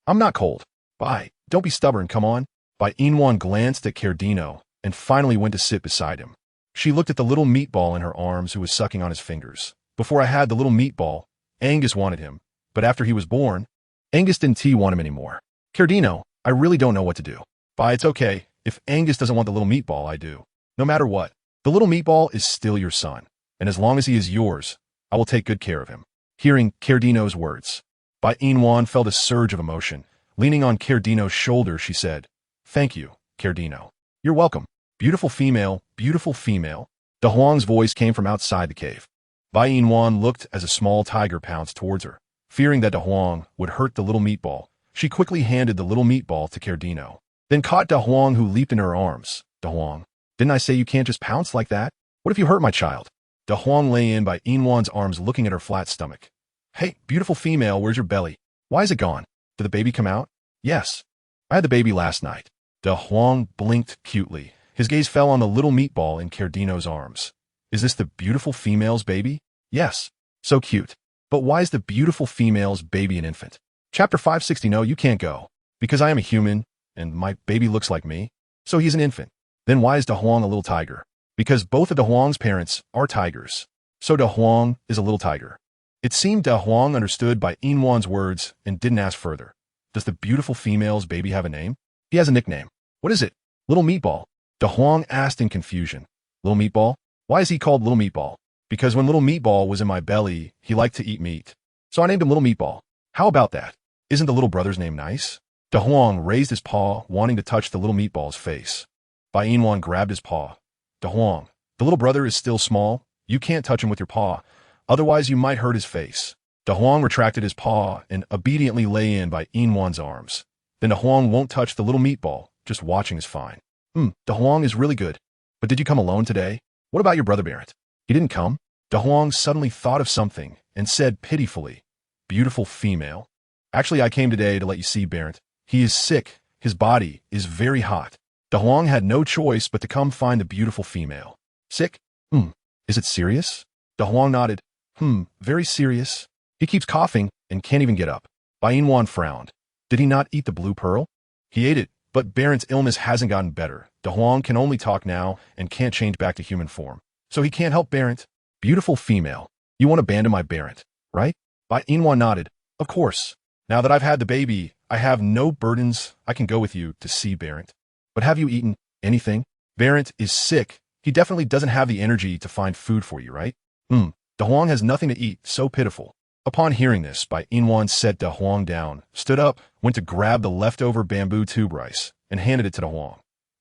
I'm not cold. Bai, don't be stubborn, come on. Bai Yina glanced at Cardino and finally went to sit beside him. She looked at the little meatball in her arms who was sucking on his fingers. Before I had the little meatball, Angus wanted him, but after he was born, Angus didn't want him anymore. Cardino, I really don't know what to do. Bai, it's okay. If Angus doesn't want the little meatball, I do. No matter what, the little meatball is still your son, and as long as he is yours, I will take good care of him. Hearing Cardino's words, Bai Yina felt a surge of emotion. Leaning on Cardino's shoulder, she said, Thank you, Cardino. You're welcome. Beautiful female, beautiful female. De Huang's voice came from outside the cave. Bai Yina looked as a small tiger pounced towards her. Fearing that De Huang would hurt the little meatball, she quickly handed the little meatball to Cardino, then caught De Huang, who leaped in her arms. De Huang, didn't I say you can't just pounce like that? What if you hurt my child? De Huang lay in Bai Yina's arms looking at her flat stomach. Hey, beautiful female, where's your belly? Why is it gone? Did the baby come out? Yes. I had the baby last night. De Huang blinked cutely. His gaze fell on the little meatball in Cardino's arms. Is this the beautiful female's baby? Yes. So cute. But why is the beautiful female's baby an infant? Chapter 560. No, you can't go. Because I am a human, and my baby looks like me. So he's an infant. Then why is De Huang a little tiger? Because both of De Huang's parents are tigers. So De Huang is a little tiger. It seemed De Huang understood Bai Yina's words and didn't ask further. Does the beautiful female's baby have a name? He has a nickname. What is it? Little Meatball. De Huang asked in confusion. Little Meatball? Why is he called Little Meatball? Because when Little Meatball was in my belly, he liked to eat meat. So I named him Little Meatball. How about that? Isn't the little brother's name nice? De Huang raised his paw, wanting to touch the little meatball's face. Bai Yina grabbed his paw. De Huang, the little brother is still small. You can't touch him with your paw. Otherwise, you might hurt his face. De Huang retracted his paw and obediently lay in Bai Yina's arms. Then Da Huang won't touch the little meatball. Just watching is fine. Da Huang is really good. But did you come alone today? What about your brother Barrett? He didn't come? Da Huang suddenly thought of something and said pitifully, "Beautiful female. Actually, I came today to let you see Barrett. He is sick. His body is very hot." Da Huang had no choice but to come find the beautiful female. Sick? Is it serious? Da Huang nodded. Very serious. He keeps coughing and can't even get up. Bai Yina frowned. Did he not eat the blue pearl? He ate it, but Barrett's illness hasn't gotten better. Da Huang can only talk now and can't change back to human form. So he can't help Barrett. Beautiful female. You won't abandon my Barrett, right? Bai Yina nodded. Of course. Now that I've had the baby, I have no burdens. I can go with you to see Barrett. But have you eaten anything? Barrett is sick. He definitely doesn't have the energy to find food for you, right? Da Huang has nothing to eat. So pitiful. Upon hearing this, Bai Yina set Da Huang down, stood up, went to grab the leftover bamboo tube rice, and handed it to Da Huang.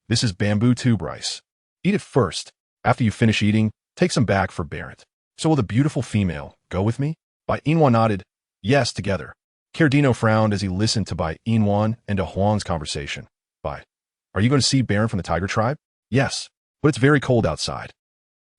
This is bamboo tube rice. Eat it first. After you finish eating, take some back for Barrett. So will the beautiful female go with me? Bai Yina nodded. Yes, together. Cardino frowned as he listened to Bai Yina and Da Huang's conversation. Bai, are you going to see Barrett from the tiger tribe? Yes, but it's very cold outside.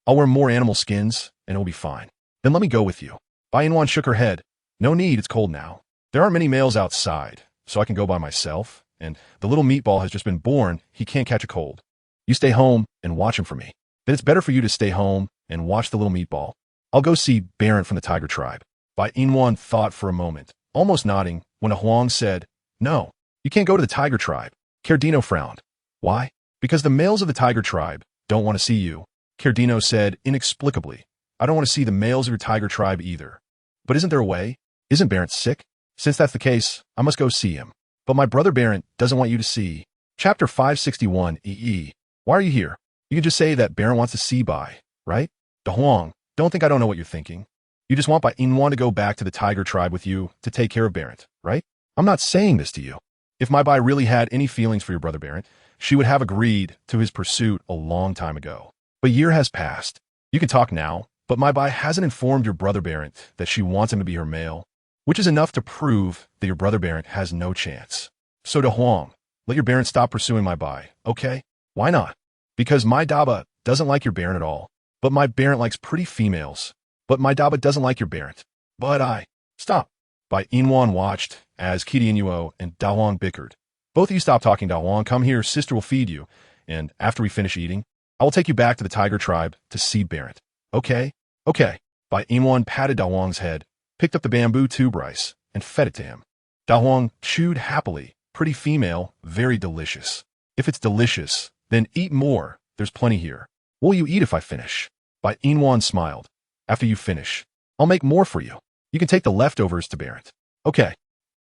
I'll wear more animal skins, and it'll be fine. Then let me go with you. Bai Yina shook her head. No need, it's cold now. There aren't many males outside, so I can go by myself, and the little meatball has just been born. He can't catch a cold. You stay home and watch him for me. Then it's better for you to stay home and watch the little meatball. I'll go see Barrett from the tiger tribe. Bai Yina thought for a moment, almost nodding, when Da Huang said, No, you can't go to the tiger tribe. Cardino frowned. Why? Because the males of the tiger tribe don't want to see you. Cardino said inexplicably, I don't want to see the males of your tiger tribe either. But isn't there a way? Isn't Barrett sick? Since that's the case, I must go see him. But my brother Barrett doesn't want you to see. Chapter 561 EE. Why are you here? You can just say that Barrett wants to see Bai, right? Da Huang, don't think I don't know what you're thinking. You just want Bai Yina to go back to the tiger tribe with you to take care of Barrett, right? I'm not saying this to you. If my Bai really had any feelings for your brother Barrett, she would have agreed to his pursuit a long time ago. But a year has passed. You can talk now, but my Bai hasn't informed your brother Barrett that she wants him to be her male, which is enough to prove that your brother Barrett has no chance. So Da Huang, let your Barrett stop pursuing my Bai, okay? Why not? Because my Daba doesn't like your Barrett at all. But my Barrett likes pretty females. But my Daba doesn't like your Barrett. But Stop. Bai Yina watched as KingAngus and Da Huang bickered. Both of you stop talking, Da Huang. Come here, sister will feed you. And after we finish eating, I will take you back to the tiger tribe to see Barrett. Okay? Okay. Bai Yina patted Da Huang's head, picked up the bamboo tube rice, and fed it to him. Da Huang chewed happily. Pretty female, very delicious. If it's delicious, then eat more. There's plenty here. What will you eat if I finish? Bai Yina smiled. After you finish, I'll make more for you. You can take the leftovers to Barrett. Okay.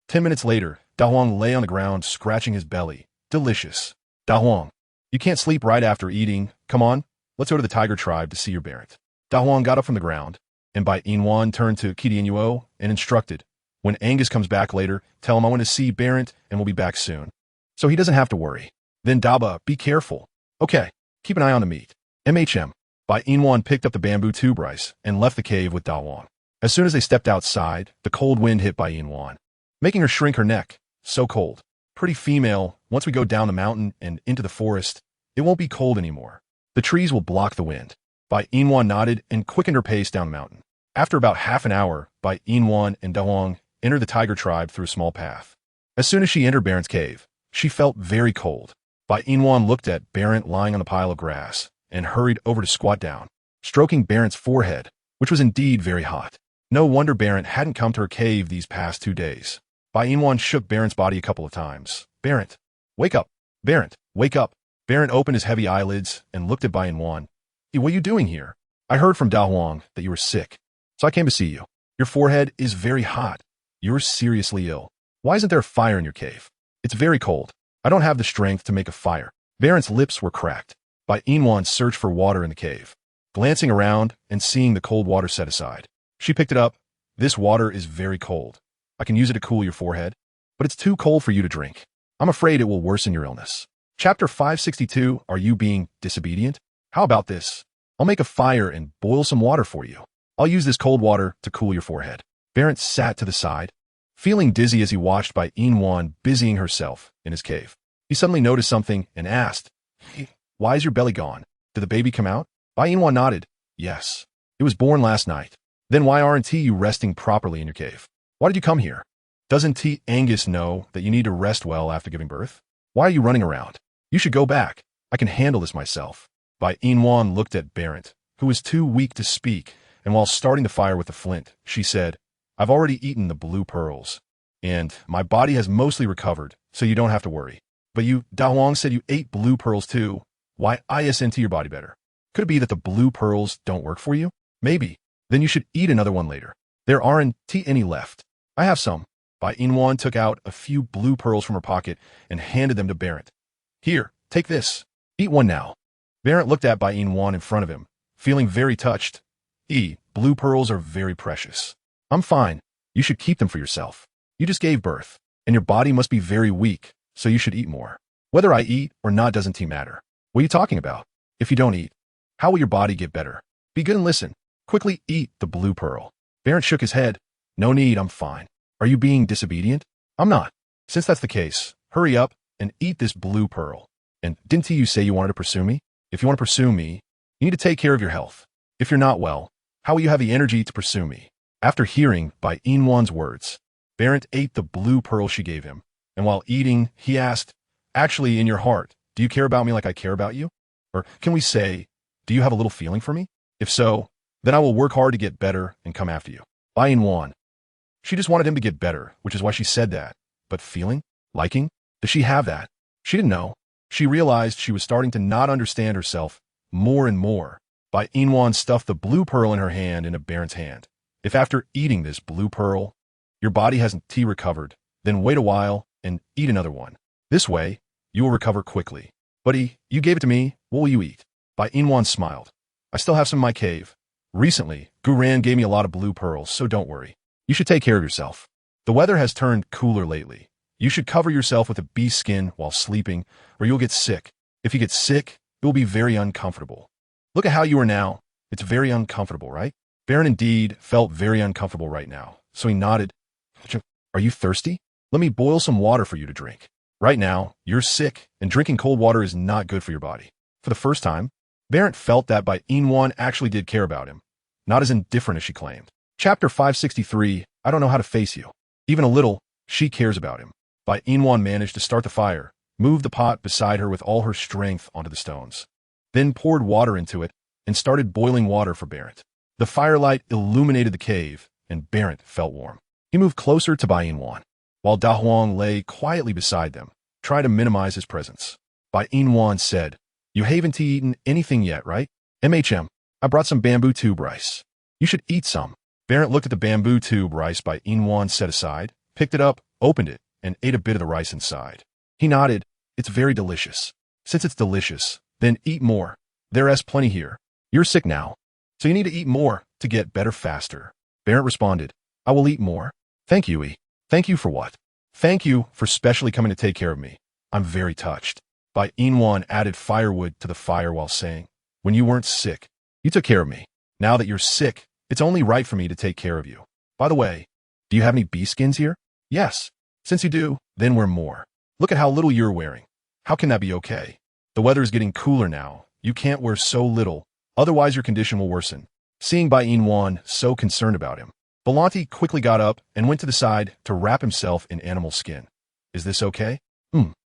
10 minutes later, Da Huang lay on the ground, scratching his belly. Delicious. Da Huang, you can't sleep right after eating. Come on, let's go to the tiger tribe to see your Barrett. Da Huang got up from the ground, and Bai Yina turned to KingAngus and instructed, when Angus comes back later, tell him I want to see Barrett and we'll be back soon. So he doesn't have to worry. Then Daba, be careful. Okay, keep an eye on the meat. MHM. Bai Yina picked up the bamboo tube rice and left the cave with Da Huang. As soon as they stepped outside, the cold wind hit Bai Yina, making her shrink her neck. So cold. Pretty female, once we go down the mountain and into the forest, it won't be cold anymore. The trees will block the wind. Bai Yina nodded and quickened her pace down the mountain. After about half an hour, Bai Yina and Da Huang entered the tiger tribe through a small path. As soon as she entered Barrett's cave, she felt very cold. Bai Yina looked at Barrett lying on the pile of grass and hurried over to squat down, stroking Barrett's forehead, which was indeed very hot. No wonder Barrett hadn't come to her cave these past 2 days. Bai Yina shook Barrett's body a couple of times. Barrett, wake up. Barrett, wake up. Barrett opened his heavy eyelids and looked at Bai Yina. What are you doing here? I heard from Da Huang that you were sick, so I came to see you. Your forehead is very hot. You're seriously ill. Why isn't there a fire in your cave? It's very cold. I don't have the strength to make a fire. Barrett's lips were cracked. Bai Yina searched for water in the cave. Glancing around and seeing the cold water set aside, she picked it up. This water is very cold. I can use it to cool your forehead, but it's too cold for you to drink. I'm afraid it will worsen your illness. Chapter 562, Are you being disobedient? How about this? I'll make a fire and boil some water for you. I'll use this cold water to cool your forehead. Barrett sat to the side, Feeling dizzy as he watched Bai Yina busying herself in his cave, he suddenly noticed something and asked, "Hey, why is your belly gone? Did the baby come out?" Bai Yina nodded. "Yes. It was born last night." "Then why aren't you resting properly in your cave? Why did you come here? Doesn't KingAngus know that you need to rest well after giving birth? Why are you running around? You should go back. I can handle this myself." Bai Yina looked at Barrett, who was too weak to speak, and while starting the fire with the flint, she said, "I've already eaten the blue pearls, and my body has mostly recovered, so you don't have to worry. But you, Da Huang said you ate blue pearls too. Why isn't your body better? Could it be that the blue pearls don't work for you? Maybe. Then you should eat another one later. There aren't any left. I have some." Bai Yina took out a few blue pearls from her pocket and handed them to Barrett. "Here, take this. Eat one now." Barrett looked at Bai Yina in front of him, feeling very touched. Blue pearls are very precious. I'm fine. You should keep them for yourself. You just gave birth, and your body must be very weak, so you should eat more. Whether I eat or not doesn't matter. What are you talking about? If you don't eat, how will your body get better? Be good and listen. Quickly eat the blue pearl." Barrett shook his head. "No need, I'm fine." "Are you being disobedient?" "I'm not." "Since that's the case, hurry up and eat this blue pearl. And didn't you say you wanted to pursue me? If you want to pursue me, you need to take care of your health. If you're not well, how will you have the energy to pursue me?" After hearing Bai Yina's words, Barrett ate the blue pearl she gave him, and while eating, he asked, "Actually, in your heart, do you care about me like I care about you? Or can we say, do you have a little feeling for me? If so, then I will work hard to get better and come after you." Bai Yina. She just wanted him to get better, which is why she said that. But feeling? Liking? Does she have that? She didn't know. She realized she was starting to not understand herself more and more. Bai Yina stuffed the blue pearl in her hand into Barrett's hand. "If after eating this blue pearl, your body hasn't recovered, then wait a while and eat another one. This way, you will recover quickly." "But you gave it to me. What will you eat?" Bai Yina smiled. "I still have some in my cave. Recently, Guran gave me a lot of blue pearls, so don't worry. You should take care of yourself. The weather has turned cooler lately. You should cover yourself with a bee skin while sleeping, or you'll get sick. If you get sick, it will be very uncomfortable. Look at how you are now. It's very uncomfortable, right?" Barrett indeed felt very uncomfortable right now, so he nodded. "Are you thirsty? Let me boil some water for you to drink. Right now, you're sick, and drinking cold water is not good for your body." For the first time, Barrett felt that Bai Yina actually did care about him, not as indifferent as she claimed. Chapter 563, I don't know how to face you. Even a little, she cares about him. Bai Yina managed to start the fire, moved the pot beside her with all her strength onto the stones, then poured water into it and started boiling water for Barrett. The firelight illuminated the cave, and Barrett felt warm. He moved closer to Bai Yina, while Da Huang lay quietly beside them, trying to minimize his presence. Bai Yina said, "You haven't eaten anything yet, right?" I brought some bamboo tube rice. You should eat some." Barrett looked at the bamboo tube rice Bai Yina set aside, picked it up, opened it, and ate a bit of the rice inside. He nodded. "It's very delicious." "Since it's delicious, then eat more. There's plenty here. You're sick now, so you need to eat more to get better faster." Barrett responded, "I will eat more. Thank you, E. Thank you for what?" "Thank you for specially coming to take care of me. I'm very touched." Bai Yina added firewood to the fire while saying, "When you weren't sick, you took care of me. Now that you're sick, it's only right for me to take care of you. By the way, do you have any bee skins here?" "Yes." "Since you do, then wear more. Look at how little you're wearing. How can that be okay? The weather is getting cooler now. You can't wear so little, otherwise your condition will worsen." Seeing Bai Yina so concerned about him, Belanti quickly got up and went to the side to wrap himself in animal skin. "Is this okay?"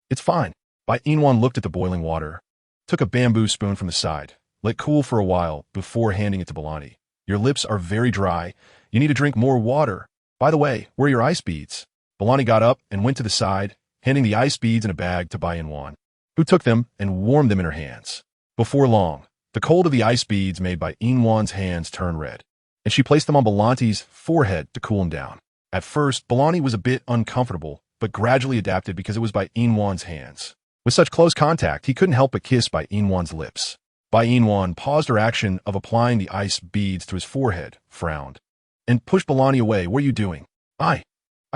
It's fine." Bai Yina looked at the boiling water, took a bamboo spoon from the side, let cool for a while before handing it to Belanti. "Your lips are very dry. You need to drink more water. By the way, where are your ice beads?" Belanti got up and went to the side, handing the ice beads in a bag to Bai Yina, who took them and warmed them in her hands. Before long, the cold of the ice beads made Bai Yina's hands turn red, and she placed them on Belanti's forehead to cool him down. At first, Belanti was a bit uncomfortable, but gradually adapted because it was Bai Yina's hands. With such close contact, he couldn't help but kiss Bai Yina's lips. Bai Yina paused her action of applying the ice beads to his forehead, frowned, and pushed Belanti away. "What are you doing?" I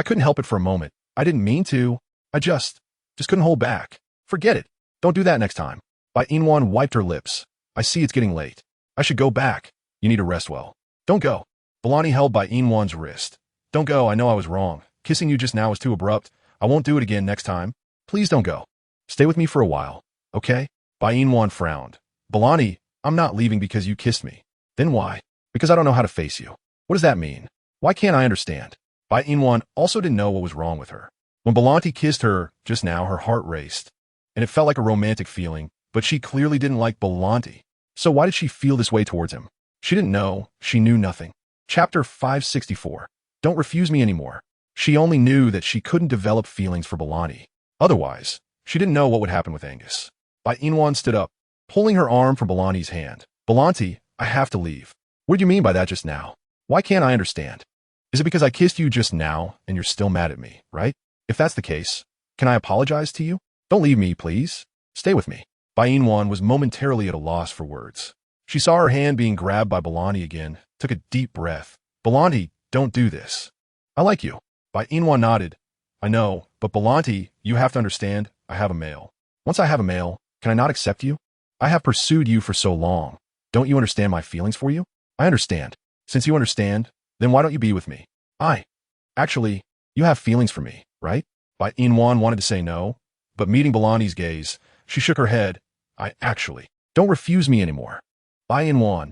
couldn't help it for a moment. I didn't mean to. I just couldn't hold back." "Forget it. Don't do that next time." Bai Yina wiped her lips. "I see it's getting late. I should go back. You need to rest well." "Don't go." Belanti held Bai Yina's wrist. "Don't go. I know I was wrong. Kissing you just now was too abrupt. I won't do it again next time. Please don't go. Stay with me for a while, okay? Bai Yina frowned. Balani, I'm not leaving because you kissed me. Then why? Because I don't know how to face you. What does that mean? Why can't I understand? Bai Yina also didn't know what was wrong with her. When Balani kissed her just now, her heart raced, and it felt like a romantic feeling, but she clearly didn't like Balani. So why did she feel this way towards him? She didn't know. She knew nothing. Chapter 564. Don't refuse me anymore. She only knew that she couldn't develop feelings for Balani. Otherwise, she didn't know what would happen with Angus. Bai Yina stood up, pulling her arm from Balani's hand. Balani, I have to leave. What do you mean by that just now? Why can't I understand? Is it because I kissed you just now and you're still mad at me, right? If that's the case, can I apologize to you? Don't leave me, please. Stay with me. Bai Yina was momentarily at a loss for words. She saw her hand being grabbed by Balani again, took a deep breath. Balani, don't do this. I like you. Bai Yina nodded. I know, but Balani, you have to understand, I have a male. Once I have a male, can I not accept you? I have pursued you for so long. Don't you understand my feelings for you? I understand. Since you understand, then why don't you be with me? Actually, you have feelings for me, right? Bai Yina wanted to say no, but meeting Balani's gaze, she shook her head. Don't refuse me anymore. Bai Yina.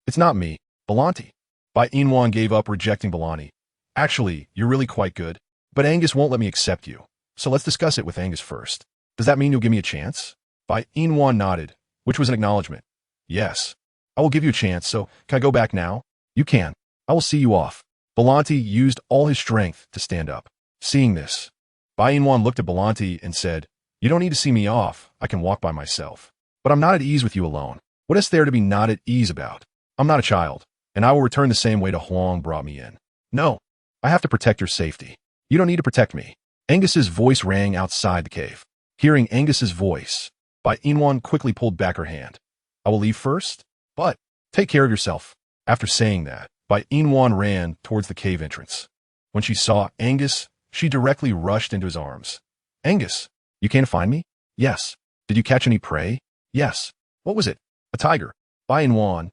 It's not me, Balani. Bai Yina gave up, rejecting Balani. Actually, you're really quite good, but Angus won't let me accept you. So let's discuss it with Angus first. Does that mean you'll give me a chance? Bai Yina nodded, which was an acknowledgement. Yes. I will give you a chance, so can I go back now? You can. I will see you off. Balani used all his strength to stand up. Seeing this, Bai Yina looked at Balani and said, You don't need to see me off. I can walk by myself. But I'm not at ease with you alone. What is there to be not at ease about? I'm not a child, and I will return the same way to Huang brought me in. No. I have to protect your safety. You don't need to protect me. Angus's voice rang outside the cave. Hearing Angus's voice, Bai Yina quickly pulled back her hand. I will leave first, but take care of yourself. After saying that, Bai Yina ran towards the cave entrance. When she saw Angus, she directly rushed into his arms. Angus, you came to find me? Yes. Did you catch any prey? Yes. What was it? A tiger. Bai Yina.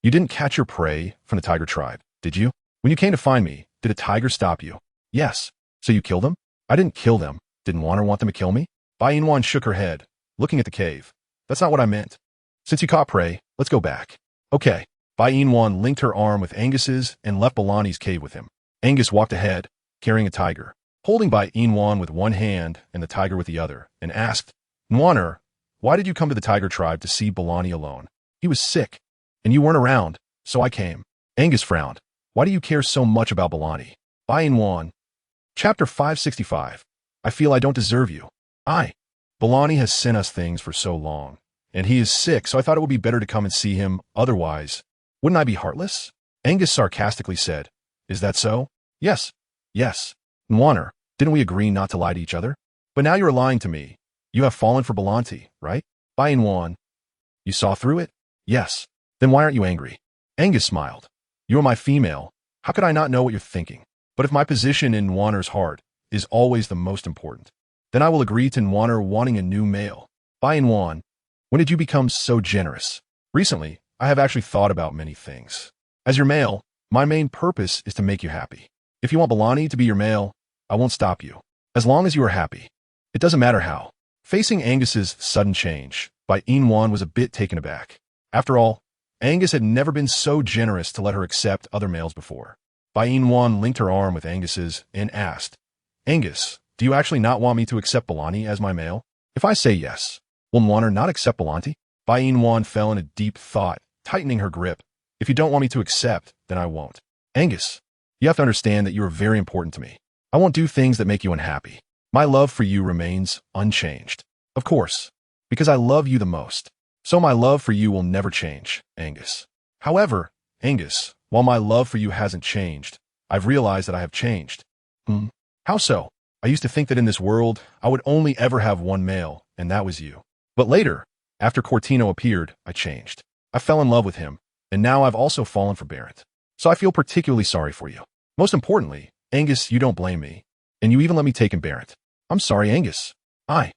You didn't catch your prey from the tiger tribe, did you? When you came to find me, did a tiger stop you? Yes. So you killed them? I didn't kill them. Didn't Wanner want them to kill me? Bai Yina shook her head, looking at the cave. That's not what I meant. Since you caught prey, let's go back. Okay. Bai Yina linked her arm with Angus's and left Balani's cave with him. Angus walked ahead, carrying a tiger, holding Bai Yina with one hand and the tiger with the other, and asked, Wanner, why did you come to the tiger tribe to see Balani alone? He was sick, and you weren't around, so I came. Angus frowned. Why do you care so much about Balani? Bai Yina. Chapter 565. I feel I don't deserve you. Balani has sent us things for so long, and he is sick, so I thought it would be better to come and see him. Otherwise, wouldn't I be heartless? Angus sarcastically said. Is that so? Yes. Yes. Wanner, didn't we agree not to lie to each other? But now you're lying to me. You have fallen for Balani, right? Bai Yina. You saw through it? Yes. Then why aren't you angry? Angus smiled. You are my female. How could I not know what you're thinking? But if my position in Wanner's heart is always the most important, then I will agree to Wanner wanting a new male. Bai Yina. When did you become so generous? Recently, I have actually thought about many things. As your male, my main purpose is to make you happy. If you want Balani to be your male, I won't stop you. As long as you are happy. It doesn't matter how. Facing Angus's sudden change, Bai Yina was a bit taken aback. After all, Angus had never been so generous to let her accept other males before. Bai Yina linked her arm with Angus's and asked, Angus, do you actually not want me to accept Balani as my male? If I say yes, will Wanner not accept Balani? Bai Yina fell in a deep thought, tightening her grip. If you don't want me to accept, then I won't. Angus, you have to understand that you are very important to me. I won't do things that make you unhappy. My love for you remains unchanged. Of course, because I love you the most. So my love for you will never change, Angus. However, Angus, while my love for you hasn't changed, I've realized that I have changed. How so? I used to think that in this world, I would only ever have one male, and that was you. But later, after Cortino appeared, I changed. I fell in love with him, and now I've also fallen for Barrett. So I feel particularly sorry for you. Most importantly, Angus, you don't blame me, and you even let me take in Barrett. I'm sorry, Angus. Bai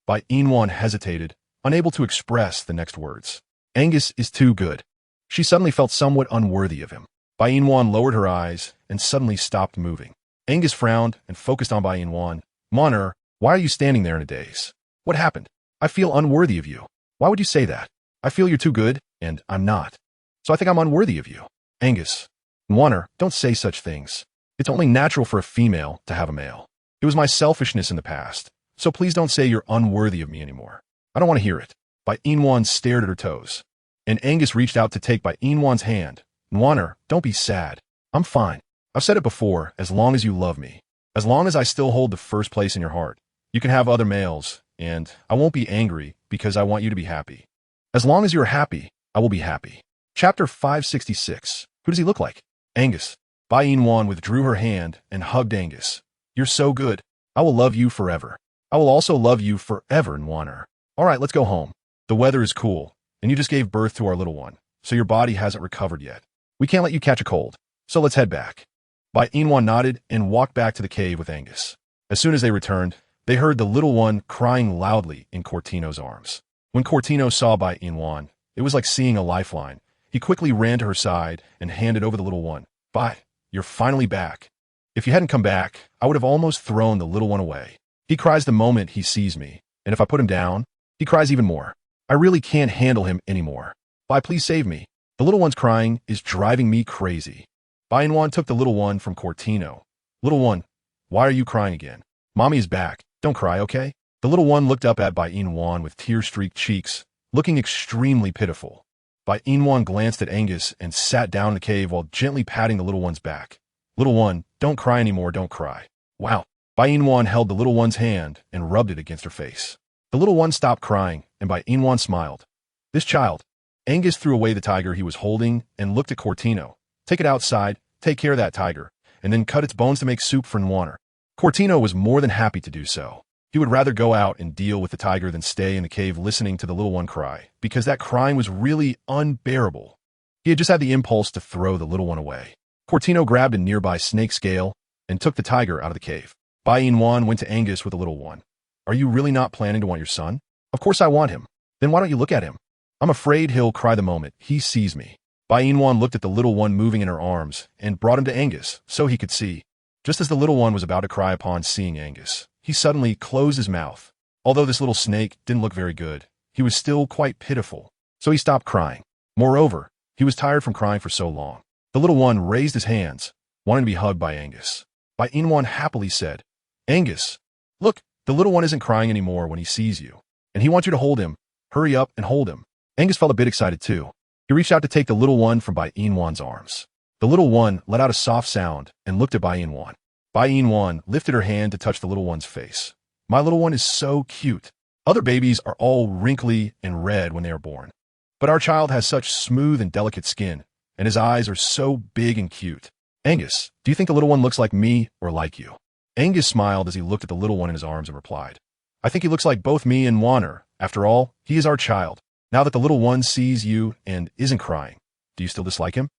Yina hesitated, unable to express the next words. Angus is too good. She suddenly felt somewhat unworthy of him. Bai Yina lowered her eyes and suddenly stopped moving. Angus frowned and focused on Bai Yina. Monner, why are you standing there in a daze? What happened? I feel unworthy of you. Why would you say that? I feel you're too good, and I'm not. So I think I'm unworthy of you. Angus. Monner, don't say such things. It's only natural for a female to have a male. It was my selfishness in the past, so please don't say you're unworthy of me anymore. I don't want to hear it. Bai Yina stared at her toes, and Angus reached out to take Bai Yina's hand. Monner, don't be sad. I'm fine. I've said it before, as long as you love me. As long as I still hold the first place in your heart. You can have other males, and I won't be angry because I want you to be happy. As long as you're happy, I will be happy. Chapter 566. Who does he look like? Angus. Bai Yina withdrew her hand and hugged Angus. You're so good. I will love you forever. I will also love you forever, Monner. All right, let's go home. The weather is cool, and you just gave birth to our little one, so your body hasn't recovered yet. We can't let you catch a cold, so let's head back. Bai Yina nodded and walked back to the cave with Angus. As soon as they returned, they heard the little one crying loudly in Cortino's arms. When Cortino saw Bai Yina, it was like seeing a lifeline. He quickly ran to her side and handed over the little one. Bai, you're finally back. If you hadn't come back, I would have almost thrown the little one away. He cries the moment he sees me, and if I put him down, he cries even more. I really can't handle him anymore. Bai, please save me. The little one's crying is driving me crazy. Bai Yina took the little one from Cortino. Little one, why are you crying again? Mommy is back. Don't cry, okay? The little one looked up at Bai Yina with tear-streaked cheeks, looking extremely pitiful. Bai Yina glanced at Angus and sat down in the cave while gently patting the little one's back. Little one, don't cry anymore, don't cry. Wow. Bai Yina held the little one's hand and rubbed it against her face. The little one stopped crying, and Bai Yina smiled. This child. Angus threw away the tiger he was holding and looked at Cortino. Take it outside, take care of that tiger, and then cut its bones to make soup for Monner. Cortino was more than happy to do so. He would rather go out and deal with the tiger than stay in the cave listening to the little one cry, because that crying was really unbearable. He had just had the impulse to throw the little one away. Cortino grabbed a nearby snake scale and took the tiger out of the cave. Bai Yina went to Angus with the little one. Are you really not planning to want your son? Of course I want him. Then why don't you look at him? I'm afraid he'll cry the moment he sees me. Bai Yina looked at the little one moving in her arms and brought him to Angus so he could see. Just as the little one was about to cry upon seeing Angus, he suddenly closed his mouth. Although this little snake didn't look very good, he was still quite pitiful, so he stopped crying. Moreover, he was tired from crying for so long. The little one raised his hands, wanting to be hugged by Angus. Bai Yina happily said, Angus, look, the little one isn't crying anymore when he sees you, and he wants you to hold him. Hurry up and hold him. Angus felt a bit excited too. He reached out to take the little one from Bai Yina's arms. The little one let out a soft sound and looked at Bai Yina. Bai Yina lifted her hand to touch the little one's face. My little one is so cute. Other babies are all wrinkly and red when they are born. But our child has such smooth and delicate skin, and his eyes are so big and cute. Angus, do you think the little one looks like me or like you? Angus smiled as he looked at the little one in his arms and replied, I think he looks like both me and Monner. After all, he is our child. Now that the little one sees you and isn't crying, do you still dislike him?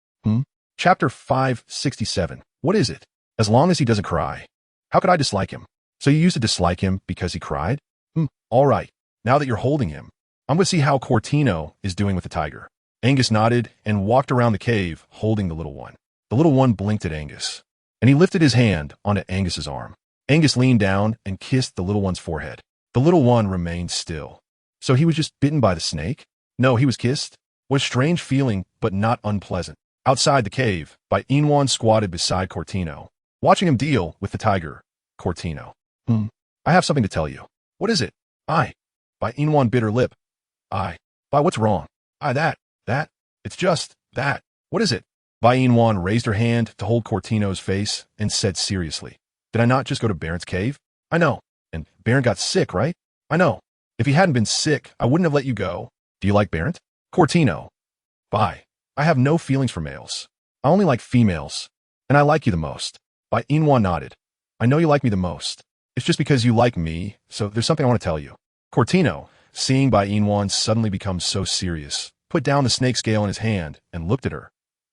Chapter 567. What is it? As long as he doesn't cry. How could I dislike him? So you used to dislike him because he cried? All right. Now that you're holding him, I'm going to see how Cortino is doing with the tiger. Angus nodded and walked around the cave holding the little one. The little one blinked at Angus, and he lifted his hand onto Angus's arm. Angus leaned down and kissed the little one's forehead. The little one remained still. So he was just bitten by the snake? No, he was kissed. What a strange feeling, but not unpleasant. Outside the cave, Bai Yina squatted beside Cortino, watching him deal with the tiger. Cortino. I have something to tell you. What is it? Bai Yina bit her lip. Bai, what's wrong? That. It's just that. What is it? Bai Yina raised her hand to hold Cortino's face and said seriously, Did I not just go to Baron's cave? I know. And Baron got sick, right? I know. If he hadn't been sick, I wouldn't have let you go. Do you like Baron? Cortino. Bai, I have no feelings for males. I only like females. And I like you the most. Bai Yina nodded. I know you like me the most. It's just because you like me, so there's something I want to tell you. Cortino, seeing Bai Yina suddenly become so serious, put down the snake scale in his hand and looked at her.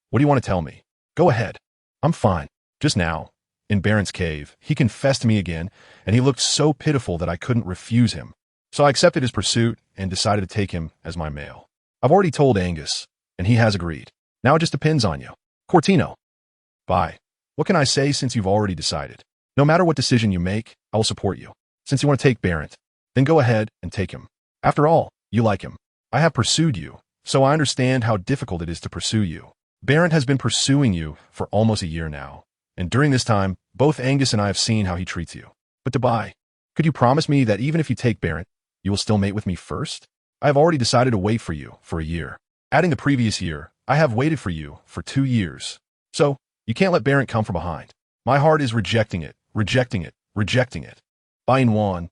What do you want to tell me? Go ahead. I'm fine. Just now, in Baron's cave, he confessed to me again, and he looked so pitiful that I couldn't refuse him. So I accepted his pursuit and decided to take him as my male. I've already told Angus, and he has agreed. Now it just depends on you. Cortino. Bai, What can I say since you've already decided? No matter what decision you make, I will support you. Since you want to take Barrett, then go ahead and take him. After all, you like him. I have pursued you, so I understand how difficult it is to pursue you. Barrett has been pursuing you for almost a year now, and during this time, both Angus and I have seen how he treats you. But Bai, could you promise me that even if you take Barrett, you will still mate with me first? I have already decided to wait for you for a year. Adding the previous year, I have waited for you for 2 years. So, you can't let Barrett come from behind. My heart is rejecting it, rejecting it, rejecting it. Bai Yina,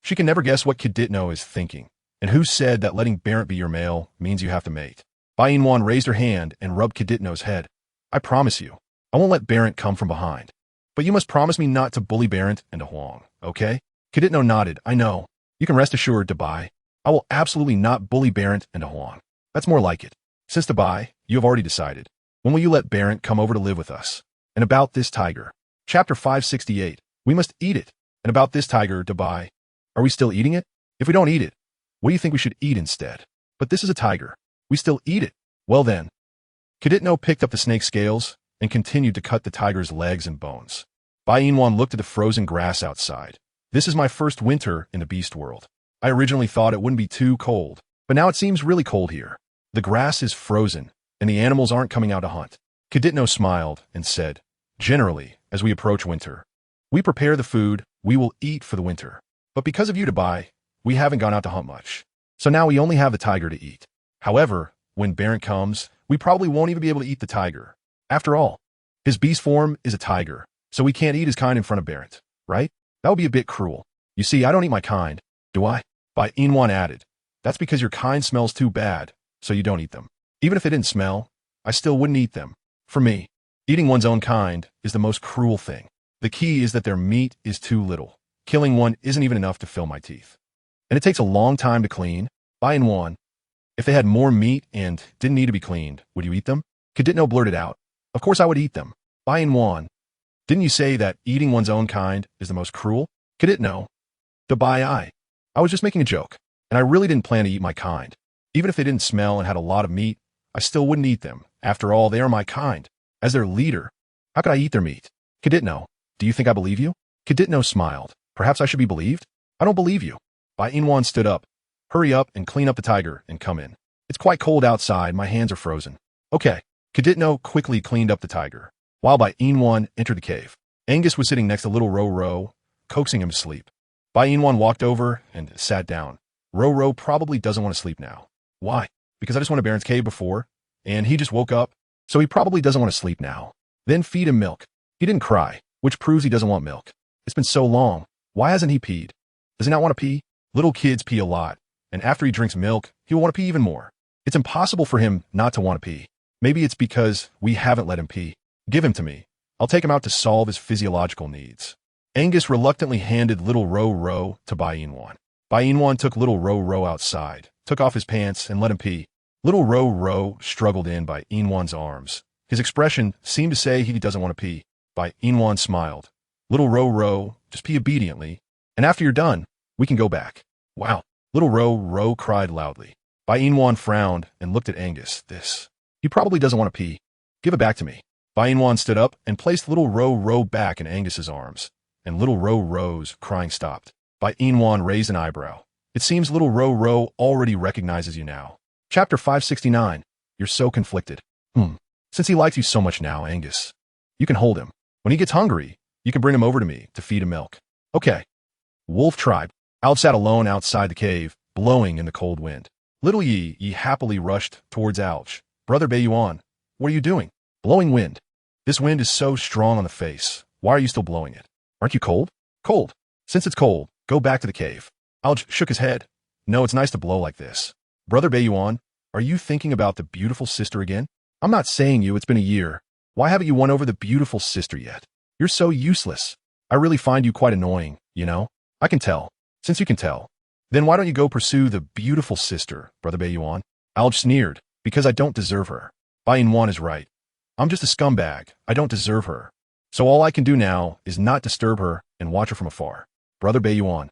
she can never guess what Kaditno is thinking. And who said that letting Barrett be your male means you have to mate? Bai Yina raised her hand and rubbed Kaditno's head. I promise you, I won't let Barrett come from behind. But you must promise me not to bully Barrett into Huang, okay? Kaditno nodded. I know. You can rest assured, Bai. I will absolutely not bully Barrett into Huang. That's more like it. Since Bai, you have already decided. When will you let Barrett come over to live with us? And about this tiger. Chapter 568. We must eat it. And about this tiger, Bai. Are we still eating it? If we don't eat it, what do you think we should eat instead? But this is a tiger. We still eat it. Well then. Kaditno picked up the snake scales and continued to cut the tiger's legs and bones. Bai Yina looked at the frozen grass outside. This is my first winter in the beast world. I originally thought it wouldn't be too cold, but now it seems really cold here. The grass is frozen, and the animals aren't coming out to hunt. Kaditno smiled and said, generally, as we approach winter, we prepare the food we will eat for the winter. But because of you, Bai, we haven't gone out to hunt much. So now we only have the tiger to eat. However, when Barrett comes, we probably won't even be able to eat the tiger. After all, his beast form is a tiger, so we can't eat his kind in front of Barrett, right? That would be a bit cruel. You see, I don't eat my kind, do I? Bai Yina added, that's because your kind smells too bad, so you don't eat them. Even if they didn't smell, I still wouldn't eat them. For me, eating one's own kind is the most cruel thing. The key is that their meat is too little. Killing one isn't even enough to fill my teeth. And it takes a long time to clean. Bai Yina, if they had more meat and didn't need to be cleaned, would you eat them? Kaditno blurted out, of course I would eat them. Bai Yina, didn't you say that eating one's own kind is the most cruel? Kaditno, Bai, I was just making a joke, and I really didn't plan to eat my kind. Even if they didn't smell and had a lot of meat, I still wouldn't eat them. After all, they are my kind. As their leader, how could I eat their meat? Kaditno, do you think I believe you? Kaditno smiled. Perhaps I should be believed? I don't believe you. Bai Yina stood up. Hurry up and clean up the tiger and come in. It's quite cold outside. My hands are frozen. Okay. Kaditno quickly cleaned up the tiger. While Bai Yina entered the cave, Angus was sitting next to little Ro, coaxing him to sleep. Bai Yina walked over and sat down. Ro probably doesn't want to sleep now. Why? Because I just went to Baron's cave before, and he just woke up, so he probably doesn't want to sleep now. Then feed him milk. He didn't cry, which proves he doesn't want milk. It's been so long. Why hasn't he peed? Does he not want to pee? Little kids pee a lot, and after he drinks milk, he will want to pee even more. It's impossible for him not to want to pee. Maybe it's because we haven't let him pee. Give him to me. I'll take him out to solve his physiological needs. Angus reluctantly handed little Ro to Bai Yina. Bai Yina took little Ro outside, took off his pants, and let him pee. Little Ro struggled in Bai Yina's arms. His expression seemed to say he doesn't want to pee. Bai Yina smiled. Little Ro, just pee obediently, and after you're done, we can go back. Wow. Little Ro cried loudly. Bai Yina frowned and looked at Angus. He probably doesn't want to pee. Give it back to me. Bai Yina stood up and placed little Ro back in Angus's arms, and little Ro's crying stopped. Bai Yina raised an eyebrow. It seems little Ro already recognizes you now. Chapter 569. You're so conflicted. Since he likes you so much now, Angus, you can hold him. When he gets hungry, you can bring him over to me to feed him milk. Okay. Wolf tribe. Alj sat alone outside the cave, blowing in the cold wind. Little Yi happily rushed towards Alj. Brother Bai Yina, what are you doing? Blowing wind. This wind is so strong on the face. Why are you still blowing it? Aren't you cold? Cold. Since it's cold, go back to the cave. Alj shook his head. No, it's nice to blow like this. Brother Bai Yina, are you thinking about the beautiful sister again? I'm not saying you, it's been a year. Why haven't you won over the beautiful sister yet? You're so useless. I really find you quite annoying, you know? I can tell. Since you can tell, then why don't you go pursue the beautiful sister, Brother Bai Yina? Alj sneered, because I don't deserve her. Bai Yina is right. I'm just a scumbag. I don't deserve her. So all I can do now is not disturb her and watch her from afar. Brother Bai Yina.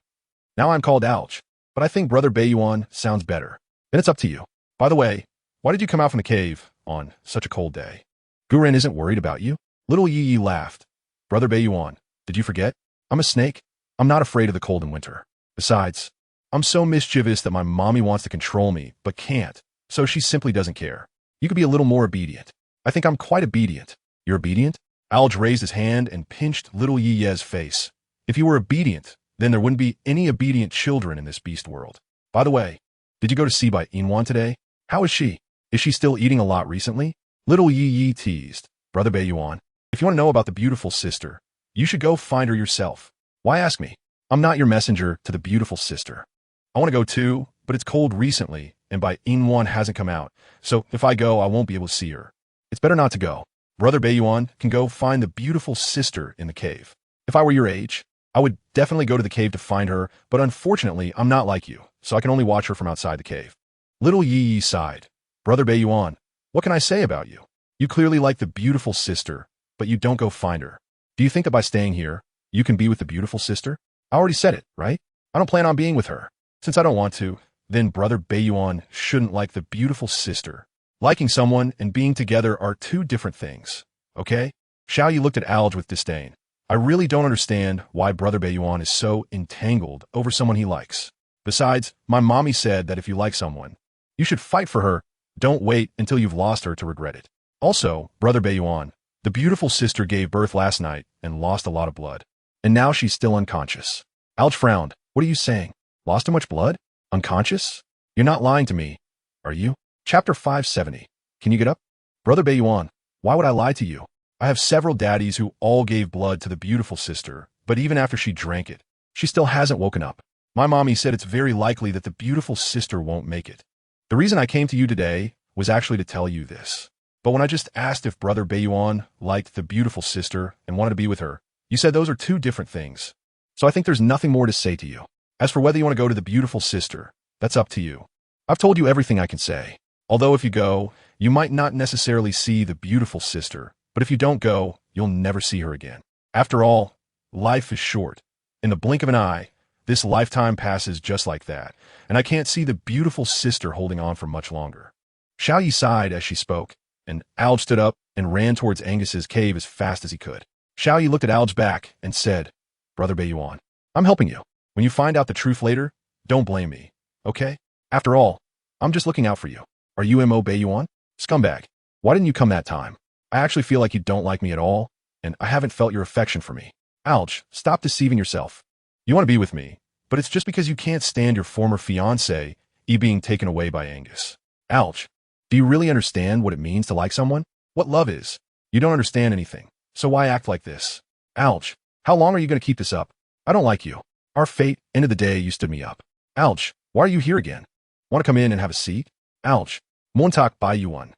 Now I'm called Alj, but I think Brother Bai Yina sounds better. Then it's up to you. By the way, why did you come out from the cave on such a cold day? Guren isn't worried about you? Little Yi Yi laughed. Brother Bai Yuan, did you forget? I'm a snake. I'm not afraid of the cold in winter. Besides, I'm so mischievous that my mommy wants to control me, but can't, so she simply doesn't care. You could be a little more obedient. I think I'm quite obedient. You're obedient? Alge raised his hand and pinched little Yi Ye's face. If you were obedient, then there wouldn't be any obedient children in this beast world. By the way, did you go to see Bai Yina today? How is she? Is she still eating a lot recently? Little Yi Yi teased. Brother Bai Yuan, if you want to know about the beautiful sister, you should go find her yourself. Why ask me? I'm not your messenger to the beautiful sister. I want to go too, but it's cold recently, and Bai Yina hasn't come out, so if I go, I won't be able to see her. It's better not to go. Brother Bai Yuan can go find the beautiful sister in the cave. If I were your age, I would definitely go to the cave to find her, but unfortunately, I'm not like you, so I can only watch her from outside the cave. Little Yi Yi sighed. Brother Bai Yuan, what can I say about you? You clearly like the beautiful sister, but you don't go find her. Do you think that by staying here, you can be with the beautiful sister? I already said it, right? I don't plan on being with her. Since I don't want to, then Brother Bai Yuan shouldn't like the beautiful sister. Liking someone and being together are two different things, okay? Xiao Yi looked at Alge with disdain. I really don't understand why Brother Bai Yuan is so entangled over someone he likes. Besides, my mommy said that if you like someone, you should fight for her. Don't wait until you've lost her to regret it. Also, Brother Bai Yuan, the beautiful sister gave birth last night and lost a lot of blood. And now she's still unconscious. Alge frowned. What are you saying? Lost too much blood? Unconscious? You're not lying to me, are you? Chapter 570. Can you get up? Brother Bai Yuan, why would I lie to you? I have several daddies who all gave blood to the beautiful sister, but even after she drank it, she still hasn't woken up. My mommy said it's very likely that the beautiful sister won't make it. The reason I came to you today was actually to tell you this. But when I just asked if Brother Bai Yuan liked the beautiful sister and wanted to be with her, you said those are two different things. So I think there's nothing more to say to you. As for whether you want to go to the beautiful sister, that's up to you. I've told you everything I can say. Although if you go, you might not necessarily see the beautiful sister, but if you don't go, you'll never see her again. After all, life is short. In the blink of an eye, this lifetime passes just like that, and I can't see the beautiful sister holding on for much longer. Xiao Yi sighed as she spoke, and Alge stood up and ran towards Angus's cave as fast as he could. Xiao Yi looked at Alge back and said, Brother Bai Yuan, I'm helping you. When you find out the truth later, don't blame me, okay? After all, I'm just looking out for you. Are you Mo Bai Yuan? Scumbag. Why didn't you come that time? I actually feel like you don't like me at all, and I haven't felt your affection for me. Alge, stop deceiving yourself. You want to be with me, but it's just because you can't stand your former fiancé, being taken away by Angus. Alge, do you really understand what it means to like someone? What love is? You don't understand anything, so why act like this? Alge, how long are you going to keep this up? I don't like you. Our fate, end of the day, you stood me up. Alge, why are you here again? Want to come in and have a seat? Alge, Montak Bai Yuan.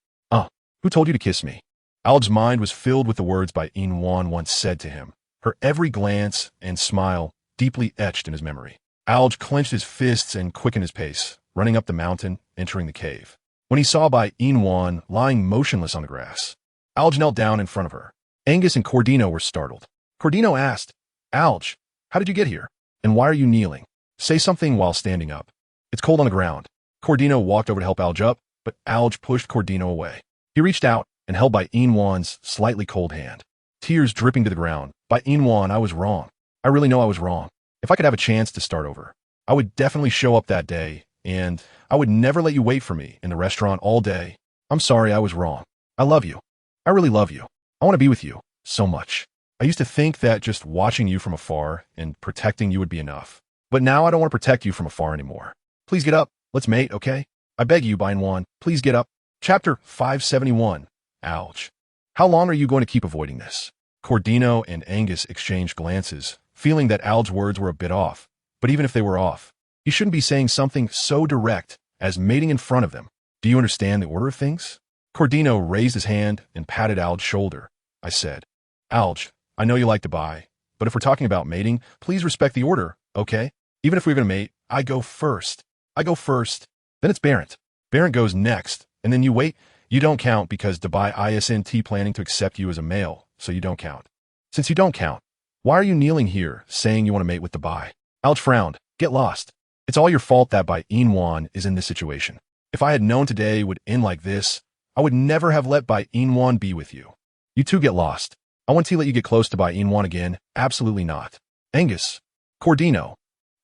Who told you to kiss me? Alge's mind was filled with the words Bai Yina once said to him, her every glance and smile deeply etched in his memory. Alge clenched his fists and quickened his pace, running up the mountain, entering the cave. When he saw Bai Yina lying motionless on the grass, Alge knelt down in front of her. Angus and Cordino were startled. Cordino asked, Alge, how did you get here? And why are you kneeling? Say something while standing up. It's cold on the ground. Cordino walked over to help Alge up, but Alge pushed Cordino away. He reached out and held Bai Yina's slightly cold hand. Tears dripping to the ground. Bai Yina, I was wrong. I really know I was wrong. If I could have a chance to start over, I would definitely show up that day, and I would never let you wait for me in the restaurant all day. I'm sorry I was wrong. I love you. I really love you. I want to be with you so much. I used to think that just watching you from afar and protecting you would be enough. But now I don't want to protect you from afar anymore. Please get up. Let's mate, okay? I beg you, Bai Yina, please get up. Chapter 571. Alge. How long are you going to keep avoiding this? Cordino and Angus exchanged glances, feeling that Alge's words were a bit off. But even if they were off, he shouldn't be saying something so direct as mating in front of them. Do you understand the order of things? Cordino raised his hand and patted Alge's shoulder. I said, Alge, I know you like to buy, but if we're talking about mating, please respect the order, okay? Even if we're going to mate, I go first. I go first. Then it's Barrett. Barrett goes next, and then you wait. You don't count because Dubai isn't planning to accept you as a male, so you don't count. Since you don't count, why are you kneeling here saying you want to mate with Dubai? Alge frowned. Get lost. It's all your fault that Bai Yina is in this situation. If I had known today would end like this, I would never have let Bai Yina be with you. You two get lost. I won't let you get close to Bai Yina again. Absolutely not. Angus. Cordino.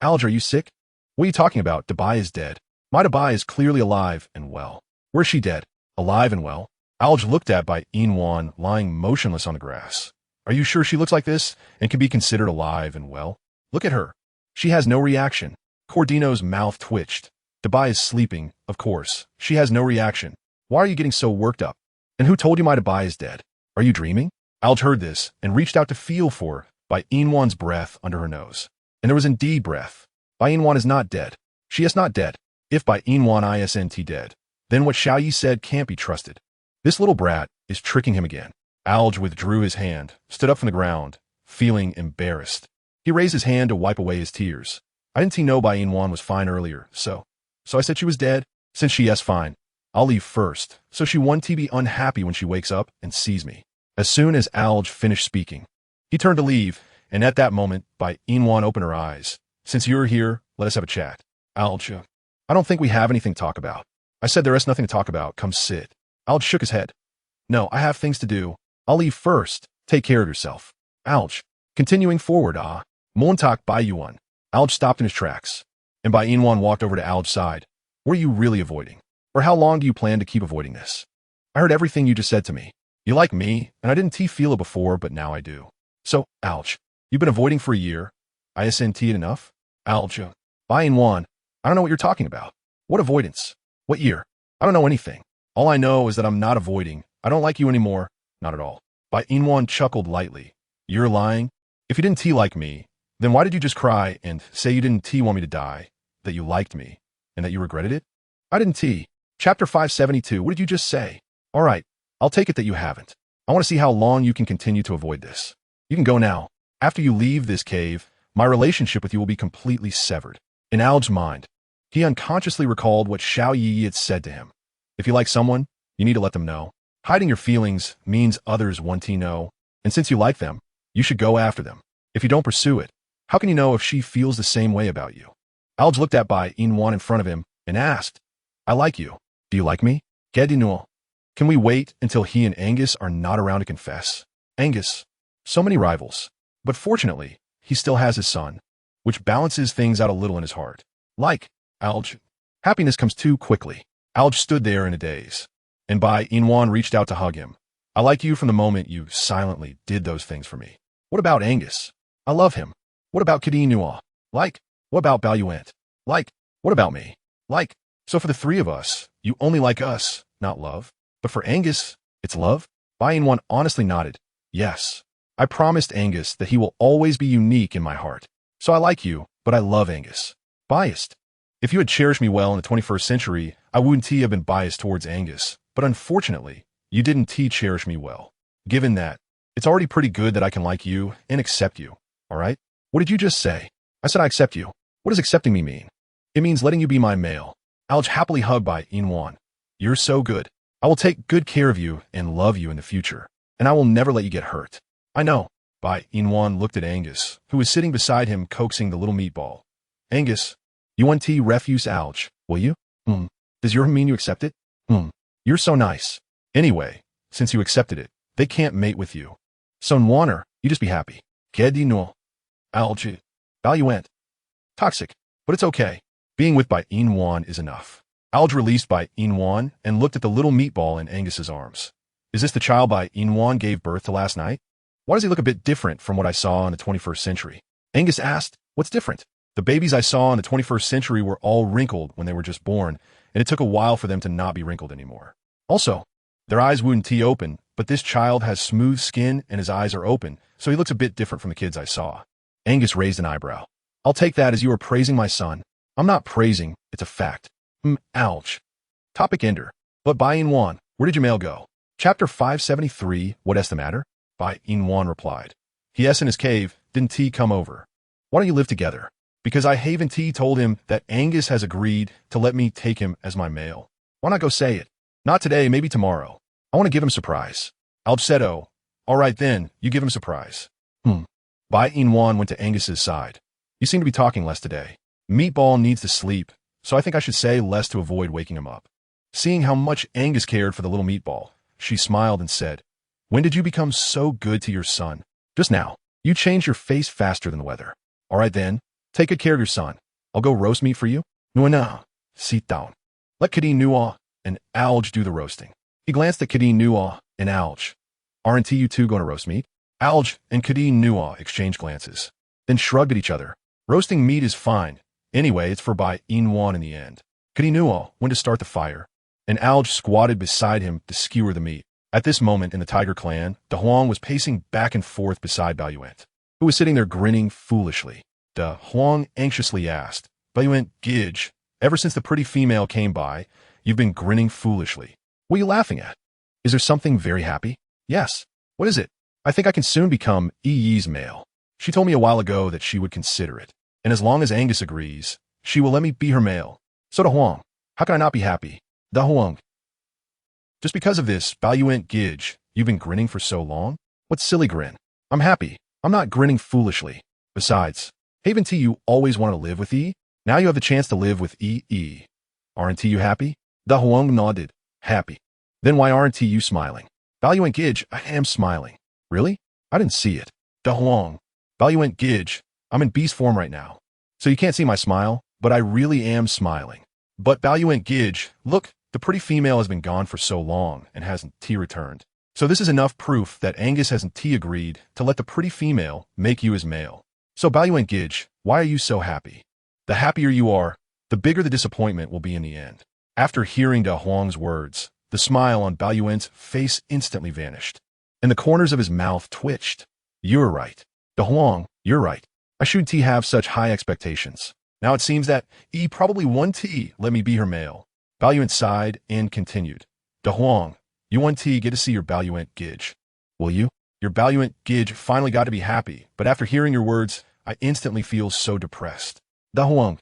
Alge, are you sick? What are you talking about? Bai is dead. My Bai is clearly alive and well. Where's she dead? Alive and well? Alge looked at Bai Yina lying motionless on the grass. Are you sure she looks like this and can be considered alive and well? Look at her. She has no reaction. Cordino's mouth twitched. Bai is sleeping, of course. She has no reaction. Why are you getting so worked up? And who told you my Bai is dead? Are you dreaming? Alge heard this and reached out to feel for Bai Yina's breath under her nose. And there was indeed breath. Bai Yina is not dead. She is not dead. If Bai Yina isn't dead, then what Xiao Yi said can't be trusted. This little brat is tricking him again. Alge withdrew his hand, stood up from the ground, feeling embarrassed. He raised his hand to wipe away his tears. I didn't know Bai Yina was fine earlier, so I said she was dead. Since she is fine, I'll leave first, so she won't be unhappy when she wakes up and sees me. As soon as Alge finished speaking, he turned to leave, and at that moment, Bai Yina opened her eyes. Since you're here, let us have a chat. Alge, I don't think we have anything to talk about. I said there is nothing to talk about. Come sit. Alge shook his head. No, I have things to do. I'll leave first. Take care of yourself. Alge. Continuing forward, Montauk Bai Yuan. Alge stopped in his tracks, and Bai Yina walked over to Alge's side. What are you really avoiding? Or how long do you plan to keep avoiding this? I heard everything you just said to me. You like me, and I didn't feel it before, but now I do. So, Alge, you've been avoiding for a year. Isn't it enough? Alge. Bai Yina, I don't know what you're talking about. What avoidance? What year? I don't know anything. All I know is that I'm not avoiding. I don't like you anymore. Not at all. Bai Yina chuckled lightly. You're lying? If you didn't like me, then why did you just cry and say you didn't want me to die, that you liked me, and that you regretted it? I didn't Chapter 572, what did you just say? All right, I'll take it that you haven't. I want to see how long you can continue to avoid this. You can go now. After you leave this cave, my relationship with you will be completely severed. In Alge's mind, he unconsciously recalled what Xiao Yi had said to him. If you like someone, you need to let them know. Hiding your feelings means others want to know, and since you like them, you should go after them. If you don't pursue it, how can you know if she feels the same way about you? Alge looked at Bai Yina in front of him and asked, I like you. Do you like me? Can we wait until he and Angus are not around to confess? Angus. So many rivals. But fortunately, he still has his son, which balances things out a little in his heart. Like, Alge. Happiness comes too quickly. Alge stood there in a daze, and Bai Yina reached out to hug him. I like you from the moment you silently did those things for me. What about Angus? I love him. What about Cordino? Like, what about Bai Yina? Like, what about me? Like, so for the three of us, you only like us, not love. But for Angus, it's love? Bai Yina honestly nodded. Yes. I promised Angus that he will always be unique in my heart. So I like you, but I love Angus. Biased. If you had cherished me well in the 21st century, I wouldn't have been biased towards Angus. But unfortunately, you didn't cherish me well. Given that, it's already pretty good that I can like you and accept you. All right? What did you just say? I said I accept you. What does accepting me mean? It means letting you be my male. Alge happily hugged Bai Yina. You're so good. I will take good care of you and love you in the future, and I will never let you get hurt. I know. Bai Yina looked at Angus, who was sitting beside him coaxing the little meatball. Angus, you want refuse Alge, will you? Does your mean you accept it? You're so nice. Anyway, since you accepted it, they can't mate with you. So Nwaner, you just be happy. Cordino. Alge. Bai Yina. Toxic, but it's okay. Being with Bai Yina is enough. Alge released Bai Yina and looked at the little meatball in Angus's arms. Is this the child Bai Yina gave birth to last night? Why does he look a bit different from what I saw in the 21st century? Angus asked, what's different? The babies I saw in the 21st century were all wrinkled when they were just born, and it took a while for them to not be wrinkled anymore. Also, their eyes wouldn't open, but this child has smooth skin and his eyes are open, so he looks a bit different from the kids I saw. Angus raised an eyebrow. I'll take that as you are praising my son. I'm not praising, it's a fact. Ouch. Topic ender. But Bai Yina, where did your mail go? Chapter 573, what is the matter? Bai Yina replied. He in his cave, didn't he come over? Why don't you live together? Because I haven't told him that Angus has agreed to let me take him as my male. Why not go say it? Not today, maybe tomorrow. I want to give him surprise. Alge said, oh, all right then, you give him surprise. Bai Yina went to Angus's side. You seem to be talking less today. Meatball needs to sleep, so I think I should say less to avoid waking him up. Seeing how much Angus cared for the little meatball, she smiled and said, When did you become so good to your son? Just now. You changed your face faster than the weather. All right then, take good care of your son. I'll go roast meat for you. No, sit down. Let Kadeen Nua and Alge do the roasting. He glanced at Kadeen Nua and Alge. Aren't you two going to roast meat? Alge and Kadeen Nua exchanged glances, then shrugged at each other. Roasting meat is fine. Anyway, it's for Bai Yina in the end. Kadeen Nua went to start the fire, and Alge squatted beside him to skewer the meat. At this moment in the Tiger clan, De Huang was pacing back and forth beside Bai Yina, who was sitting there grinning foolishly. De Huang anxiously asked, Bai Yina, Gidge, ever since the pretty female came by, you've been grinning foolishly. What are you laughing at? Is there something very happy? Yes. What is it? I think I can soon become Yi's male. She told me a while ago that she would consider it, and as long as Angus agrees, she will let me be her male. So De Huang, how can I not be happy? De Huang. Just because of this, Bai Yina, Gidge, you've been grinning for so long? What silly grin? I'm happy. I'm not grinning foolishly. Besides, haven't you always wanted to live with Yi? Now you have the chance to live with Yi. Aren't you happy? De Huang nodded. Happy. Then why aren't you smiling? Bai Yina, Gidge, I am smiling. Really? I didn't see it. De Huang. Bai Yina, Gidge, I'm in beast form right now. So you can't see my smile, but I really am smiling. But Bai Yina, Gidge, look, the pretty female has been gone for so long and hasn't returned. So this is enough proof that Angus hasn't agreed to let the pretty female make you his male. So Bai Yina, Gidge, why are you so happy? The happier you are, the bigger the disappointment will be in the end. After hearing De Huang's words, the smile on Bai Yina's face instantly vanished, and the corners of his mouth twitched. You're right. De Huang, you're right. I shouldn't have such high expectations. Now it seems that probably won't let me be her male. Bai Yina sighed and continued. De Huang, you won't get to see your Bai Yina, Gidge. Will you? Your Bai Yina, Gidge finally got to be happy, but after hearing your words, I instantly feel so depressed. De Huang.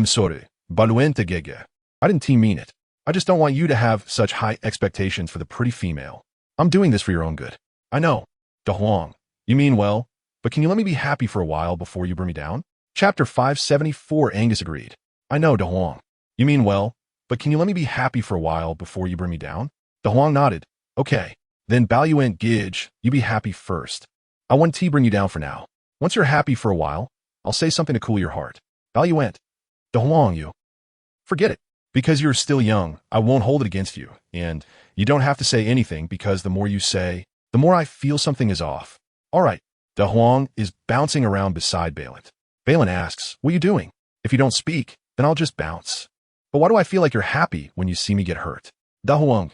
Sorry. Baluente gege. I didn't mean it. I just don't want you to have such high expectations for the pretty female. I'm doing this for your own good. I know. De Huang. You mean well, but can you let me be happy for a while before you bring me down? Chapter 574 Angus agreed. I know, De Huang. You mean well, but can you let me be happy for a while before you bring me down? De Huang nodded. Okay. Then Bai Yina, Gidge, you be happy first. I want to bring you down for now. Once you're happy for a while, I'll say something to cool your heart. Bai Yina. De Huang, you. Forget it. Because you're still young, I won't hold it against you, and you don't have to say anything because the more you say, the more I feel something is off. All right. De Huang is bouncing around beside Balin. Balin asks, what are you doing? If you don't speak, then I'll just bounce. But why do I feel like you're happy when you see me get hurt? De Huang.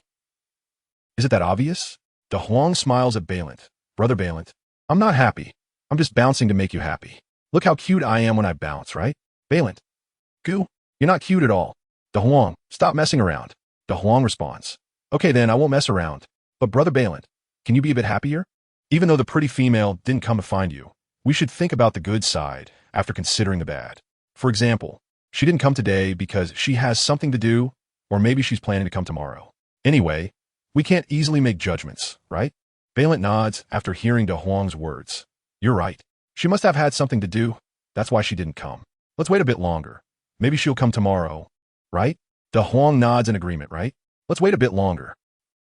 Is it that obvious? De Huang smiles at Balin. Brother Balin, I'm not happy. I'm just bouncing to make you happy. Look how cute I am when I bounce, right? Balin. Goo, you're not cute at all. De Huang, stop messing around. De Huang responds. Okay then, I won't mess around. But Brother Balin, can you be a bit happier? Even though the pretty female didn't come to find you, we should think about the good side after considering the bad. For example, she didn't come today because she has something to do, or maybe she's planning to come tomorrow. Anyway, we can't easily make judgments, right? Balin nods after hearing De Huang's words. You're right. She must have had something to do. That's why she didn't come. Let's wait a bit longer. Maybe she'll come tomorrow, right? De Huang nods in agreement, right? Let's wait a bit longer.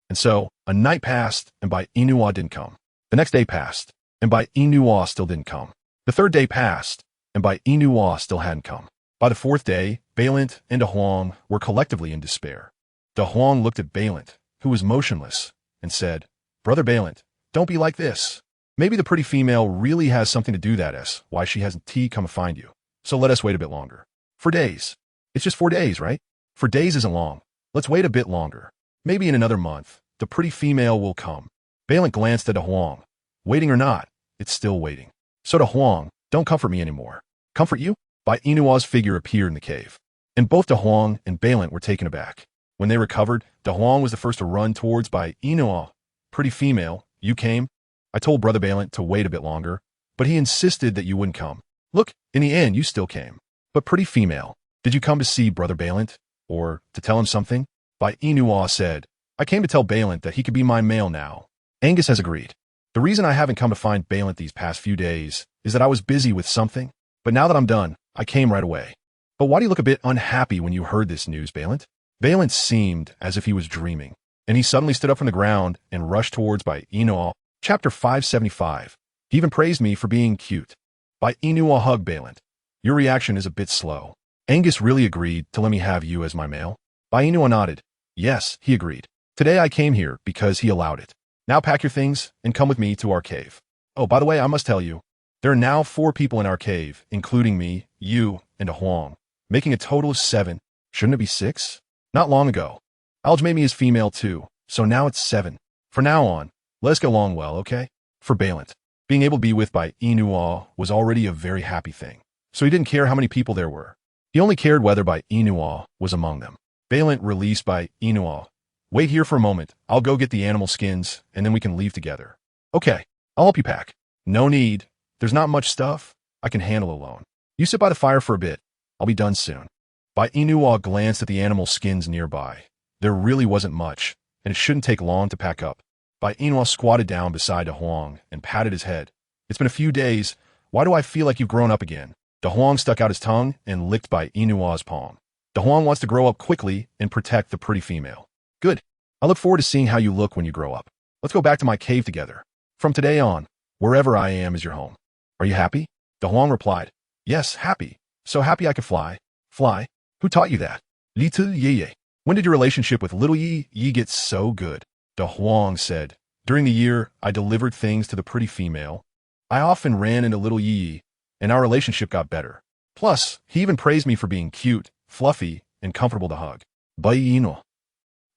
And so, a night passed, and Bai Yina didn't come. The next day passed, and Bai Yina still didn't come. The third day passed, and Bai Yina still hadn't come. By the fourth day, Balin and De Huang were collectively in despair. De Huang looked at Balin, who was motionless, and said, Brother Balin, don't be like this. Maybe the pretty female really has something to do that is why she hasn't come to find you. So let us wait a bit longer. 4 days. It's just 4 days, right? 4 days isn't long. Let's wait a bit longer. Maybe in another month, the pretty female will come. Balin glanced at De Huang. Waiting or not, it's still waiting. So De Huang, don't comfort me anymore. Comfort you? Bai Yina's figure appeared in the cave. And both De Huang and Balin were taken aback. When they recovered, De Huang was the first to run towards Bai Yina. Pretty female, you came? I told Brother Balin to wait a bit longer, but he insisted that you wouldn't come. Look, in the end, you still came. But pretty female, did you come to see Brother Balin? Or to tell him something? Bai Yina said, I came to tell Balin that he could be my male now. Angus has agreed. The reason I haven't come to find Balin these past few days is that I was busy with something, but now that I'm done, I came right away. But why do you look a bit unhappy when you heard this news, Balin? Balin seemed as if he was dreaming. And he suddenly stood up from the ground and rushed towards Bai Yina. Chapter 575. He even praised me for being cute. Bai Yina hugged Balin. Your reaction is a bit slow. Angus really agreed to let me have you as my male? Bai Yina nodded. Yes, he agreed. Today I came here because he allowed it. Now pack your things and come with me to our cave. Oh, by the way, I must tell you, there are now 4 people in our cave, including me, you, and a Huang, making a total of 7. Shouldn't it be 6? Not long ago. Alj made me his female too, so now it's 7. For now on, let us get along well, okay? For Balin, being able to be with Bai Yina was already a very happy thing, so he didn't care how many people there were. He only cared whether Bai Yina was among them. Balin released Bai Yina. Wait here for a moment, I'll go get the animal skins, and then we can leave together. Okay, I'll help you pack. No need. There's not much stuff I can handle alone. You sit by the fire for a bit. I'll be done soon. Bai Yina glanced at the animal skins nearby. There really wasn't much, and it shouldn't take long to pack up. Bai Yina squatted down beside De Huang and patted his head. It's been a few days. Why do I feel like you've grown up again? De Huang stuck out his tongue and licked Bai Yina's palm. De Huang wants to grow up quickly and protect the pretty female. Good. I look forward to seeing how you look when you grow up. Let's go back to my cave together. From today on, wherever I am is your home. Are you happy? De Huang replied. Yes, happy. So happy I could fly. Fly? Who taught you that? Little Yeye. When did your relationship with little Yi get so good? De Huang said. During the year, I delivered things to the pretty female. I often ran into little Yi, and our relationship got better. Plus, he even praised me for being cute, fluffy, and comfortable to hug. Bai Yina.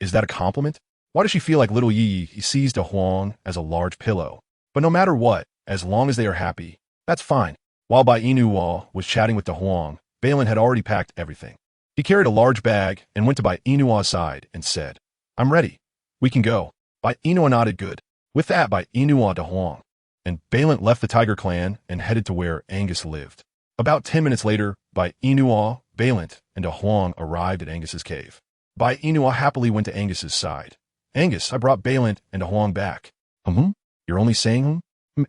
Is that a compliment? Why does she feel like little Yi sees De Huang as a large pillow? But no matter what, as long as they are happy, that's fine. While Bai Yina was chatting with De Huang, Balin had already packed everything. He carried a large bag and went to Bai Yina's side and said, I'm ready. We can go. Bai Yina nodded good. With that, Bai Yina De Huang. And Balin left the tiger clan and headed to where Angus lived. About 10 minutes later, Bai Yina, Balin, and De Huang arrived at Angus's cave. Bai Yina happily went to Angus's side. Angus, I brought Balin and De Huang back. You're only saying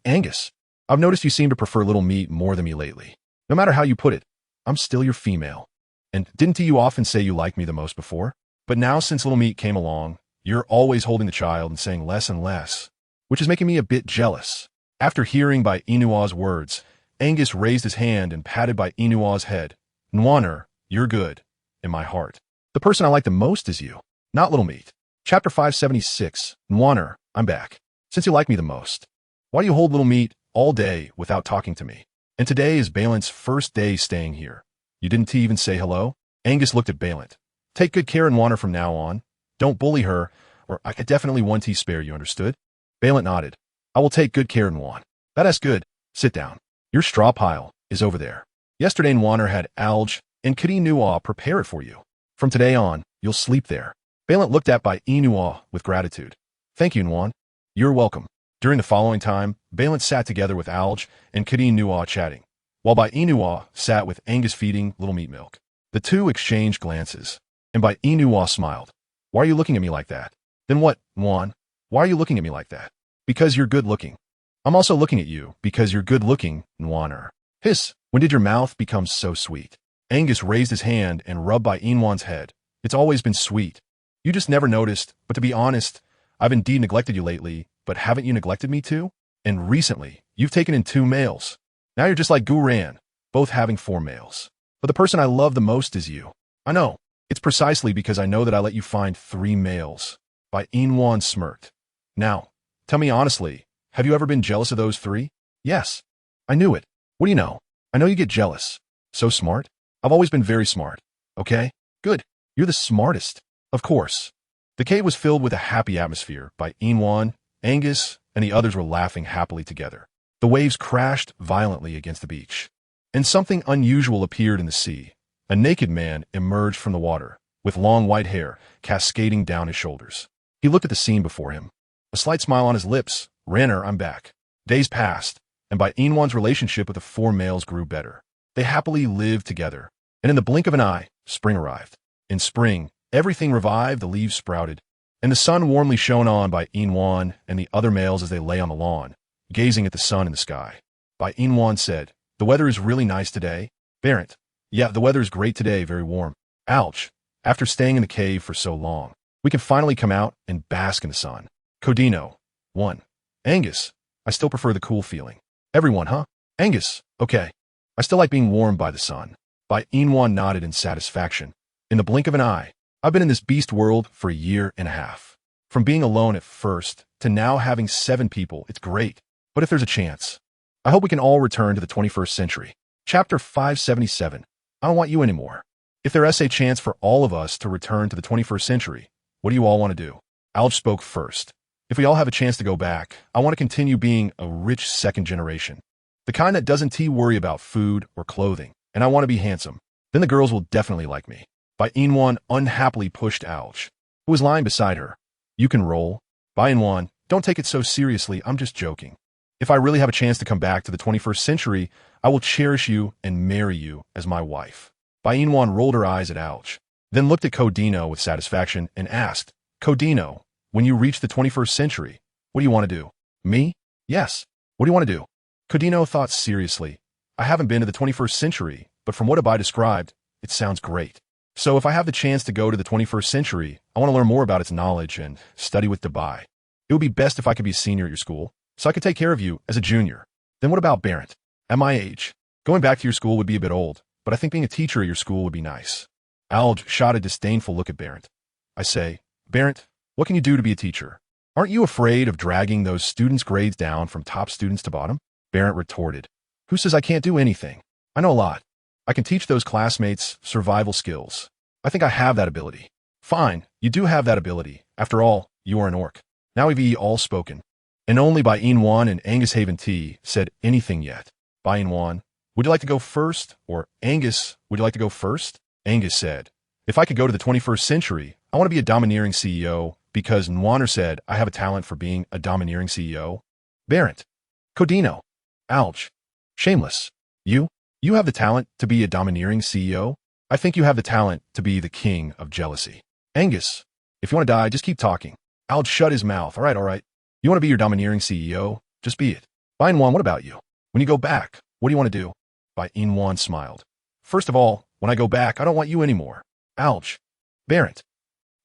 Angus, I've noticed you seem to prefer Little Meat more than me lately. No matter how you put it, I'm still your female. And didn't you often say you liked me the most before? But now since Little Meat came along, you're always holding the child and saying less and less, which is making me a bit jealous. After hearing Bai Yina's words, Angus raised his hand and patted Bai Yina's head. Nwaner, you're good. In my heart. The person I like the most is you, not Little Meat. Chapter 576. Nwaner, I'm back. Since you like me the most, why do you hold Little Meat all day without talking to me? And today is Balin's first day staying here. You didn't even say hello? Angus looked at Balin. Take good care of Nwaner from now on. Don't bully her, or I could definitely one tea spare you, understood? Balin nodded. I will take good care of Nwan. That's good. Sit down. Your straw pile is over there. Yesterday Nwaner had Alj and Kadi Nua prepare it for you. From today on, you'll sleep there. Balin looked at Bai Yina with gratitude. Thank you, Nwan. You're welcome. During the following time, Balin sat together with Alj and Kadi Nua chatting, while Bai Yina sat with Angus feeding Little Meat milk. The two exchanged glances, and Bai Yina smiled. Why are you looking at me like that? Then what, Nwan? Why are you looking at me like that? Because you're good looking. I'm also looking at you because you're good looking, Nwaner. Hiss, when did your mouth become so sweet? Angus raised his hand and rubbed Bai Yina's head. It's always been sweet. You just never noticed, but to be honest, I've indeed neglected you lately, but haven't you neglected me too? And recently, you've taken in 2 males. Now you're just like Guran, both having 4 males. But the person I love the most is you. I know. It's precisely because I know that I let you find 3 males. Bai Yina smirked. Now, tell me honestly, have you ever been jealous of those 3? Yes. I knew it. What do you know? I know you get jealous. So smart? I've always been very smart. Okay? Good. You're the smartest. Of course. The cave was filled with a happy atmosphere. Bai Yina, Angus, and the others were laughing happily together. The waves crashed violently against the beach, and something unusual appeared in the sea. A naked man emerged from the water, with long white hair cascading down his shoulders. He looked at the scene before him. A slight smile on his lips. Ranner, I'm back. Days passed, and Bai Yina's relationship with the 4 males grew better. They happily lived together, and in the blink of an eye, spring arrived. In spring, everything revived, the leaves sprouted, and the sun warmly shone on Bai Yina and the other males as they lay on the lawn, gazing at the sun in the sky. Bai Yina said, the weather is really nice today. Barrett, yeah, the weather is great today, very warm. Ouch, after staying in the cave for so long. We can finally come out and bask in the sun. Codino. 1. Angus. I still prefer the cool feeling. Everyone, huh? Angus. Okay. I still like being warmed by the sun. Bai Yina nodded in satisfaction. In the blink of an eye, I've been in this beast world for a year and a half. From being alone at first to now having 7 people, it's great. But if there's a chance, I hope we can all return to the 21st century. Chapter 577. I don't want you anymore. If there is a chance for all of us to return to the 21st century, what do you all want to do? Alj spoke first. If we all have a chance to go back, I want to continue being a rich second generation. The kind that doesn't worry about food or clothing. And I want to be handsome. Then the girls will definitely like me. Bai Yina unhappily pushed Alj, who was lying beside her. You can roll. Bai Yina, don't take it so seriously, I'm just joking. If I really have a chance to come back to the 21st century, I will cherish you and marry you as my wife. Bai Yina rolled her eyes at Alj, then looked at Codino with satisfaction and asked, Codino, when you reach the 21st century, what do you want to do? Me? Yes. What do you want to do? Codino thought seriously. I haven't been to the 21st century, but from what Bai described, it sounds great. So if I have the chance to go to the 21st century, I want to learn more about its knowledge and study with Bai. It would be best if I could be a senior at your school, so I could take care of you as a junior. Then what about Barrett? At my age, going back to your school would be a bit old, but I think being a teacher at your school would be nice. Alj shot a disdainful look at Barrett. I say, Barrett, what can you do to be a teacher? Aren't you afraid of dragging those students' grades down from top students to bottom? Barrett retorted. Who says I can't do anything? I know a lot. I can teach those classmates survival skills. I think I have that ability. Fine, you do have that ability. After all, you are an orc. Now we've all spoken. And only Bai Yina and Angus Haven T said anything yet. Bai Yina, would you like to go first? Or Angus, would you like to go first? Angus said, if I could go to the 21st century, I want to be a domineering CEO because Nwaner said I have a talent for being a domineering CEO. Barrett. Codino. Alj. Shameless. You have the talent to be a domineering CEO? I think you have the talent to be the king of jealousy. Angus, if you want to die, just keep talking. Alj shut his mouth. All right. You want to be your domineering CEO? Just be it. Bai Yina, what about you? When you go back, what do you want to do? Bai Yina smiled. First of all, when I go back, I don't want you anymore. Alj. Barrett.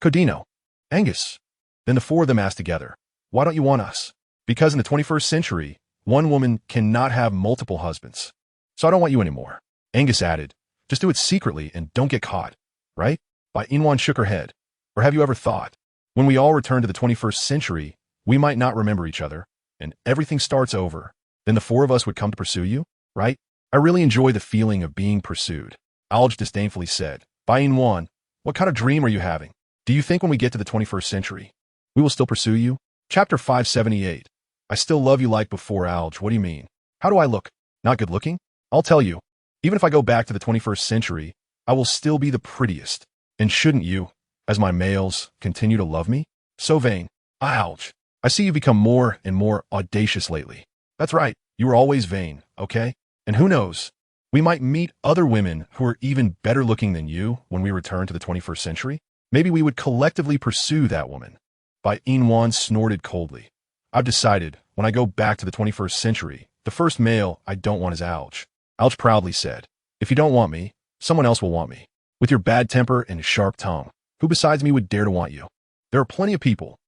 Codino. Angus. Then the 4 of them asked together, why don't you want us? Because in the 21st century, one woman cannot have multiple husbands. So I don't want you anymore. Angus added, just do it secretly and don't get caught, right? Bai Yina shook her head. Or have you ever thought, when we all return to the 21st century, we might not remember each other, and everything starts over, then the 4 of us would come to pursue you, right? I really enjoy the feeling of being pursued. Alj disdainfully said, Bai Yina, what kind of dream are you having? Do you think when we get to the 21st century, we will still pursue you? Chapter 578. I still love you like before, Alj. What do you mean? How do I look? Not good looking? I'll tell you, even if I go back to the 21st century, I will still be the prettiest. And shouldn't you, as my males, continue to love me? So vain. Alj, I see you become more and more audacious lately. That's right, you were always vain, okay? And who knows, we might meet other women who are even better looking than you when we return to the 21st century. Maybe we would collectively pursue that woman. Bai Yina snorted coldly. I've decided, when I go back to the 21st century, the first male I don't want is Alj. Alj proudly said, if you don't want me, someone else will want me. With your bad temper and sharp tongue, who besides me would dare to want you? There are plenty of people.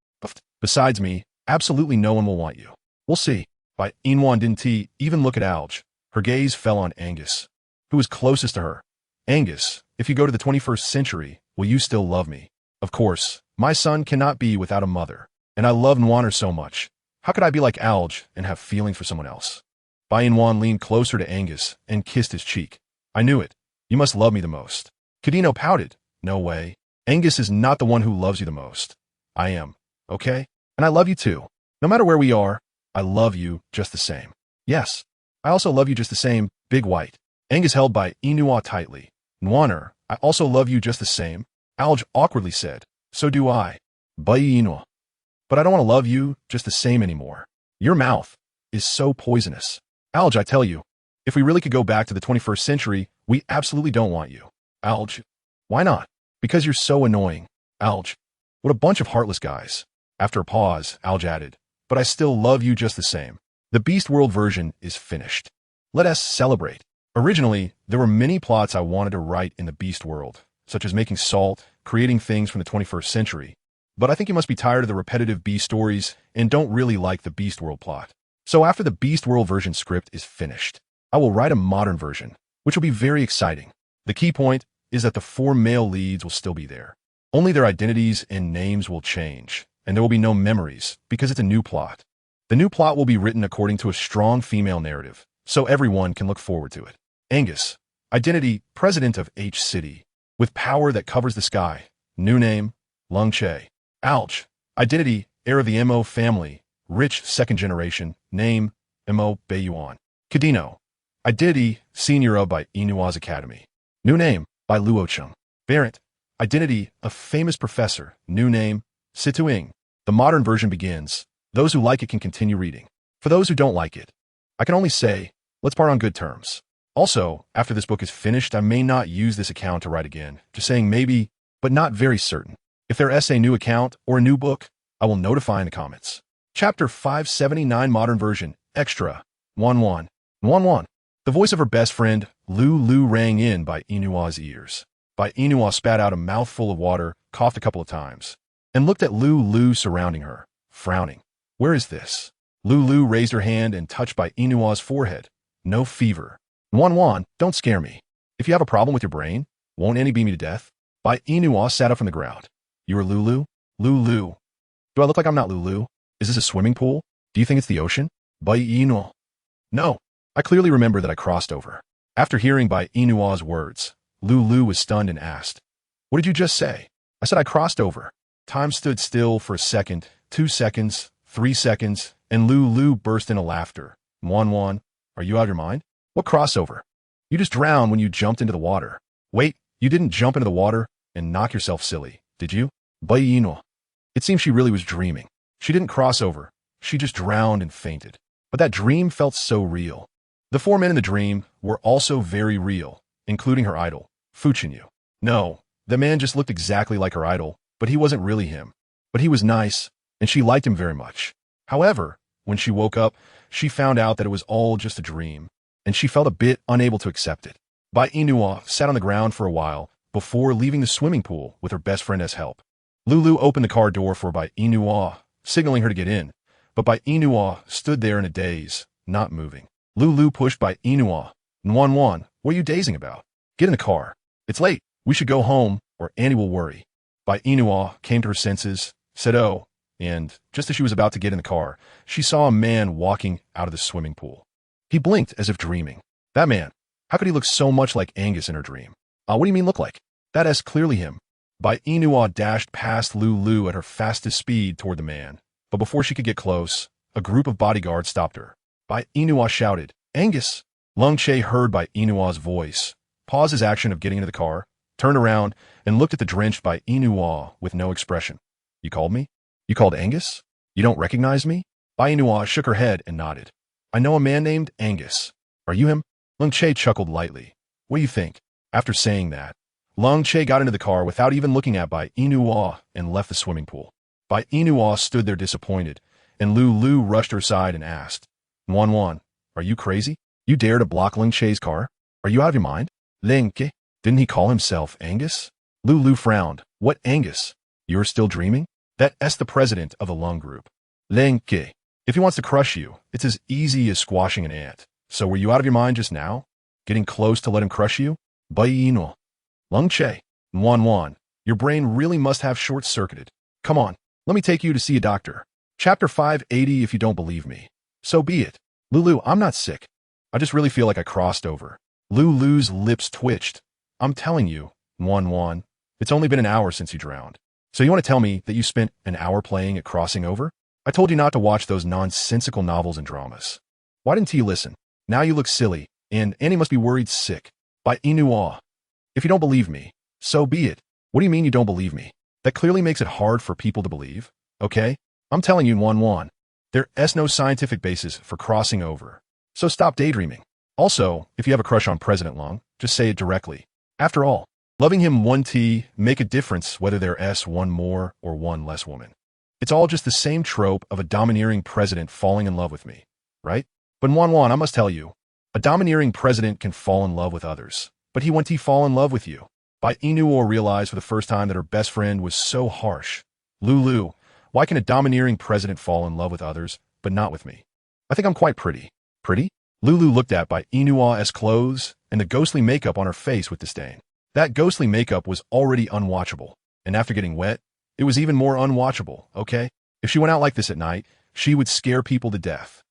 Besides me, absolutely no one will want you. We'll see. Bai Yina didn't even look at Alj. Her gaze fell on Angus, who was closest to her. Angus, if you go to the 21st century, will you still love me? Of course, my son cannot be without a mother, and I love Nwaner so much. How could I be like Alj and have feelings for someone else? Bai Yina leaned closer to Angus and kissed his cheek. I knew it. You must love me the most. Codino pouted. No way. Angus is not the one who loves you the most. I am. Okay? And I love you too. No matter where we are, I love you just the same. Yes. I also love you just the same, Big White. Angus held Bai Yina tightly. Nwaner, I also love you just the same. Alj awkwardly said. So do I. Bai Yina. But I don't want to love you just the same anymore. Your mouth is so poisonous. Alj, I tell you, if we really could go back to the 21st century, we absolutely don't want you. Alj. Why not? Because you're so annoying. Alj. What a bunch of heartless guys. After a pause, Alj added, but I still love you just the same. The Beast World version is finished. Let us celebrate. Originally, there were many plots I wanted to write in the Beast World, such as making salt, creating things from the 21st century. but I think you must be tired of the repetitive Beast stories and don't really like the Beast World plot. So after the Beast World version script is finished, I will write a modern version, which will be very exciting. The key point is that the 4 male leads will still be there. Only their identities and names will change, and there will be no memories because it's a new plot. The new plot will be written according to a strong female narrative, so everyone can look forward to it. Angus, identity, president of H City, with power that covers the sky. New name, Lung Che. Alch, identity, heir of the Mo family, rich second generation, name, Mo Bai Yina. Kadino, identity, senior of Bai Yina's academy. New name, Bai Luocheng. Barrett, identity, a famous professor, new name, Situing. The modern version begins. Those who like it can continue reading. For those who don't like it, I can only say, let's part on good terms. Also, after this book is finished, I may not use this account to write again, just saying maybe, but not very certain. If there is a new account or a new book, I will notify in the comments. Chapter 579 Modern Version, Extra, 1-1. 1-1. The voice of her best friend, Lu rang in Bai Yina's ears. Bai Yina spat out a mouthful of water, coughed a couple of times, and looked at Lu surrounding her, frowning. Where is this? Lu raised her hand and touched Bai Yina's forehead. No fever. 1-1, don't scare me. If you have a problem with your brain, won't Annie beat me to death? Bai Yina sat up from the ground. You are Lulu? Lulu. Do I look like I'm not Lulu? Is this a swimming pool? Do you think it's the ocean? Bai Yina. No. I clearly remember that I crossed over. After hearing Bai Yina's words, Lulu was stunned and asked, what did you just say? I said I crossed over. Time stood still for a second, 2 seconds, 3 seconds, and Lulu burst into laughter. 1-1, are you out of your mind? What crossover? You just drowned when you jumped into the water. Wait, you didn't jump into the water and knock yourself silly, did you? Bai Yina. It seems she really was dreaming. She didn't cross over. She just drowned and fainted. But that dream felt so real. The 4 men in the dream were also very real, including her idol, Fuchinyu. No, the man just looked exactly like her idol, but he wasn't really him. But he was nice, and she liked him very much. However, when she woke up, she found out that it was all just a dream, and she felt a bit unable to accept it. Bai Yina sat on the ground for a while before leaving the swimming pool with her best friend as help. Lulu opened the car door for Bai Yina, signaling her to get in, but Bai Yina stood there in a daze, not moving. Lulu pushed Bai Yina. 1-1, what are you dazing about? Get in the car. It's late. We should go home, or Annie will worry. Bai Yina came to her senses, said oh, and just as she was about to get in the car, she saw a man walking out of the swimming pool. He blinked as if dreaming. That man, how could he look so much like Angus in her dream? What do you mean look like? That is clearly him. Bai Yina dashed past Lulu at her fastest speed toward the man, but before she could get close, a group of bodyguards stopped her. Bai Yina shouted, Angus! Lung Che heard Bai Yina's voice, paused his action of getting into the car, turned around, and looked at the drenched Bai Yina with no expression. You called me? You called Angus? You don't recognize me? Bai Yina shook her head and nodded. I know a man named Angus. Are you him? Lung Che chuckled lightly. What do you think? After saying that, Lung Che got into the car without even looking at Bai Yina and left the swimming pool. Bai Yina stood there disappointed, and Lulu rushed her side and asked, 1-1, are you crazy? You dare to block Lung Che's car? Are you out of your mind? Lengke, didn't he call himself Angus? Lulu frowned. What Angus? You're still dreaming? That's the president of the Lung group. Lengke, if he wants to crush you, it's as easy as squashing an ant. So were you out of your mind just now? Getting close to let him crush you? Bai Yina. Lung Che. 1-1, your brain really must have short-circuited. Come on, let me take you to see a doctor. Chapter 580 if you don't believe me. So be it. Lulu, I'm not sick. I just really feel like I crossed over. Lulu's lips twitched. I'm telling you, 1-1, it's only been an hour since you drowned. So you want to tell me that you spent an hour playing at crossing over? I told you not to watch those nonsensical novels and dramas. Why didn't you listen? Now you look silly, and Annie must be worried sick. Bai Yina. If you don't believe me, so be it. What do you mean you don't believe me? That clearly makes it hard for people to believe, okay? I'm telling you 1-1. There is no scientific basis for crossing over. So stop daydreaming. Also, if you have a crush on President Lung, just say it directly. After all, loving him 1T make a difference whether there's one more or one less woman. It's all just the same trope of a domineering president falling in love with me, right? But 1-1, I must tell you, a domineering president can fall in love with others, but he won't fall in love with you. Bai Yina realized for the first time that her best friend was so harsh. Lulu, why can a domineering president fall in love with others, but not with me? I think I'm quite pretty. Pretty? Lulu looked at Bai Yina's clothes and the ghostly makeup on her face with disdain. That ghostly makeup was already unwatchable, and after getting wet, it was even more unwatchable, okay? If she went out like this at night, she would scare people to death.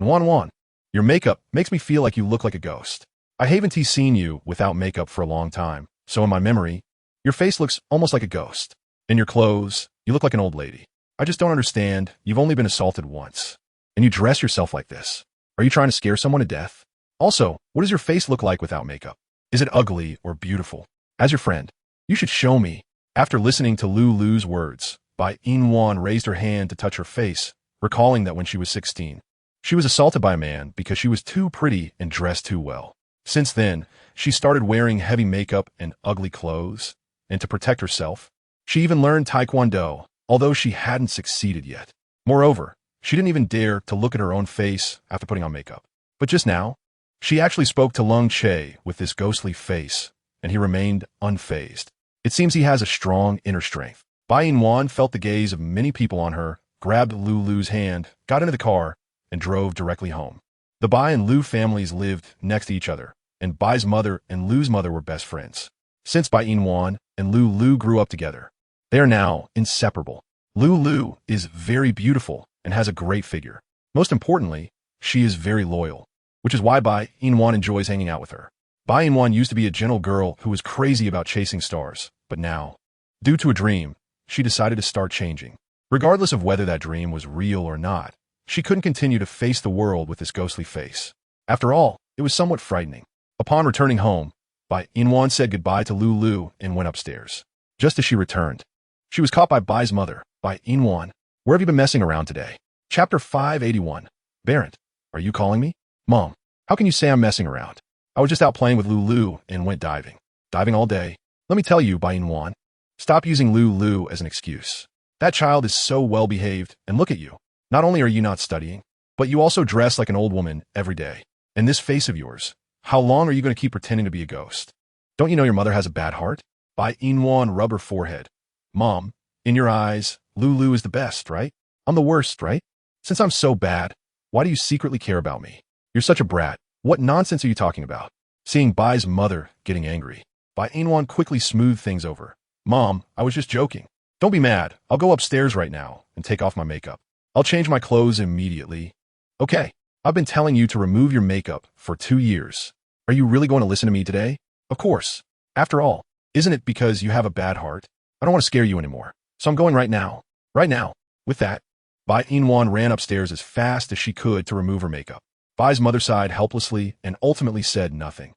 Wan, your makeup makes me feel like you look like a ghost. I haven't seen you without makeup for a long time, so in my memory, your face looks almost like a ghost. In your clothes, you look like an old lady. I just don't understand. You've only been assaulted once, and you dress yourself like this. Are you trying to scare someone to death? Also, what does your face look like without makeup? Is it ugly or beautiful? As your friend, you should show me. After listening to Lulu's words, Bai Yina raised her hand to touch her face, recalling that when she was 16, she was assaulted by a man because she was too pretty and dressed too well. Since then, she started wearing heavy makeup and ugly clothes, and to protect herself, she even learned Taekwondo, although she hadn't succeeded yet. Moreover, she didn't even dare to look at her own face after putting on makeup. But just now, she actually spoke to Lung Che with this ghostly face, and he remained unfazed. It seems he has a strong inner strength. Bai Yina felt the gaze of many people on her, grabbed Lulu's hand, got into the car, and drove directly home. The Bai and Lu families lived next to each other, and Bai's mother and Lu's mother were best friends. Since Bai Yina and Lu grew up together, they are now inseparable. Lu is very beautiful and has a great figure. Most importantly, she is very loyal, which is why Bai Yina enjoys hanging out with her. Bai Yina used to be a gentle girl who was crazy about chasing stars, but now, due to a dream, she decided to start changing. Regardless of whether that dream was real or not, she couldn't continue to face the world with this ghostly face. After all, it was somewhat frightening. Upon returning home, Bai Yina said goodbye to Lulu and went upstairs. Just as she returned, she was caught by Bai's mother. Bai Yina, where have you been messing around today? Chapter 581. Barrett, are you calling me? Mom, how can you say I'm messing around? I was just out playing with Lulu and went diving. Diving all day. Let me tell you, Bai Yina, stop using Lulu as an excuse. That child is so well-behaved, and look at you. Not only are you not studying, but you also dress like an old woman every day. And this face of yours, how long are you going to keep pretending to be a ghost? Don't you know your mother has a bad heart? Bai Yina rubbed her forehead. Mom, in your eyes, Lulu is the best, right? I'm the worst, right? Since I'm so bad, why do you secretly care about me? You're such a brat. What nonsense are you talking about? Seeing Bai's mother getting angry, Bai Yina quickly smoothed things over. Mom, I was just joking. Don't be mad. I'll go upstairs right now and take off my makeup. I'll change my clothes immediately. Okay, I've been telling you to remove your makeup for 2 years. Are you really going to listen to me today? Of course. After all, isn't it because you have a bad heart? I don't want to scare you anymore. So I'm going right now. Right now. With that, Bai Yina ran upstairs as fast as she could to remove her makeup. Bai's mother sighed helplessly and ultimately said nothing.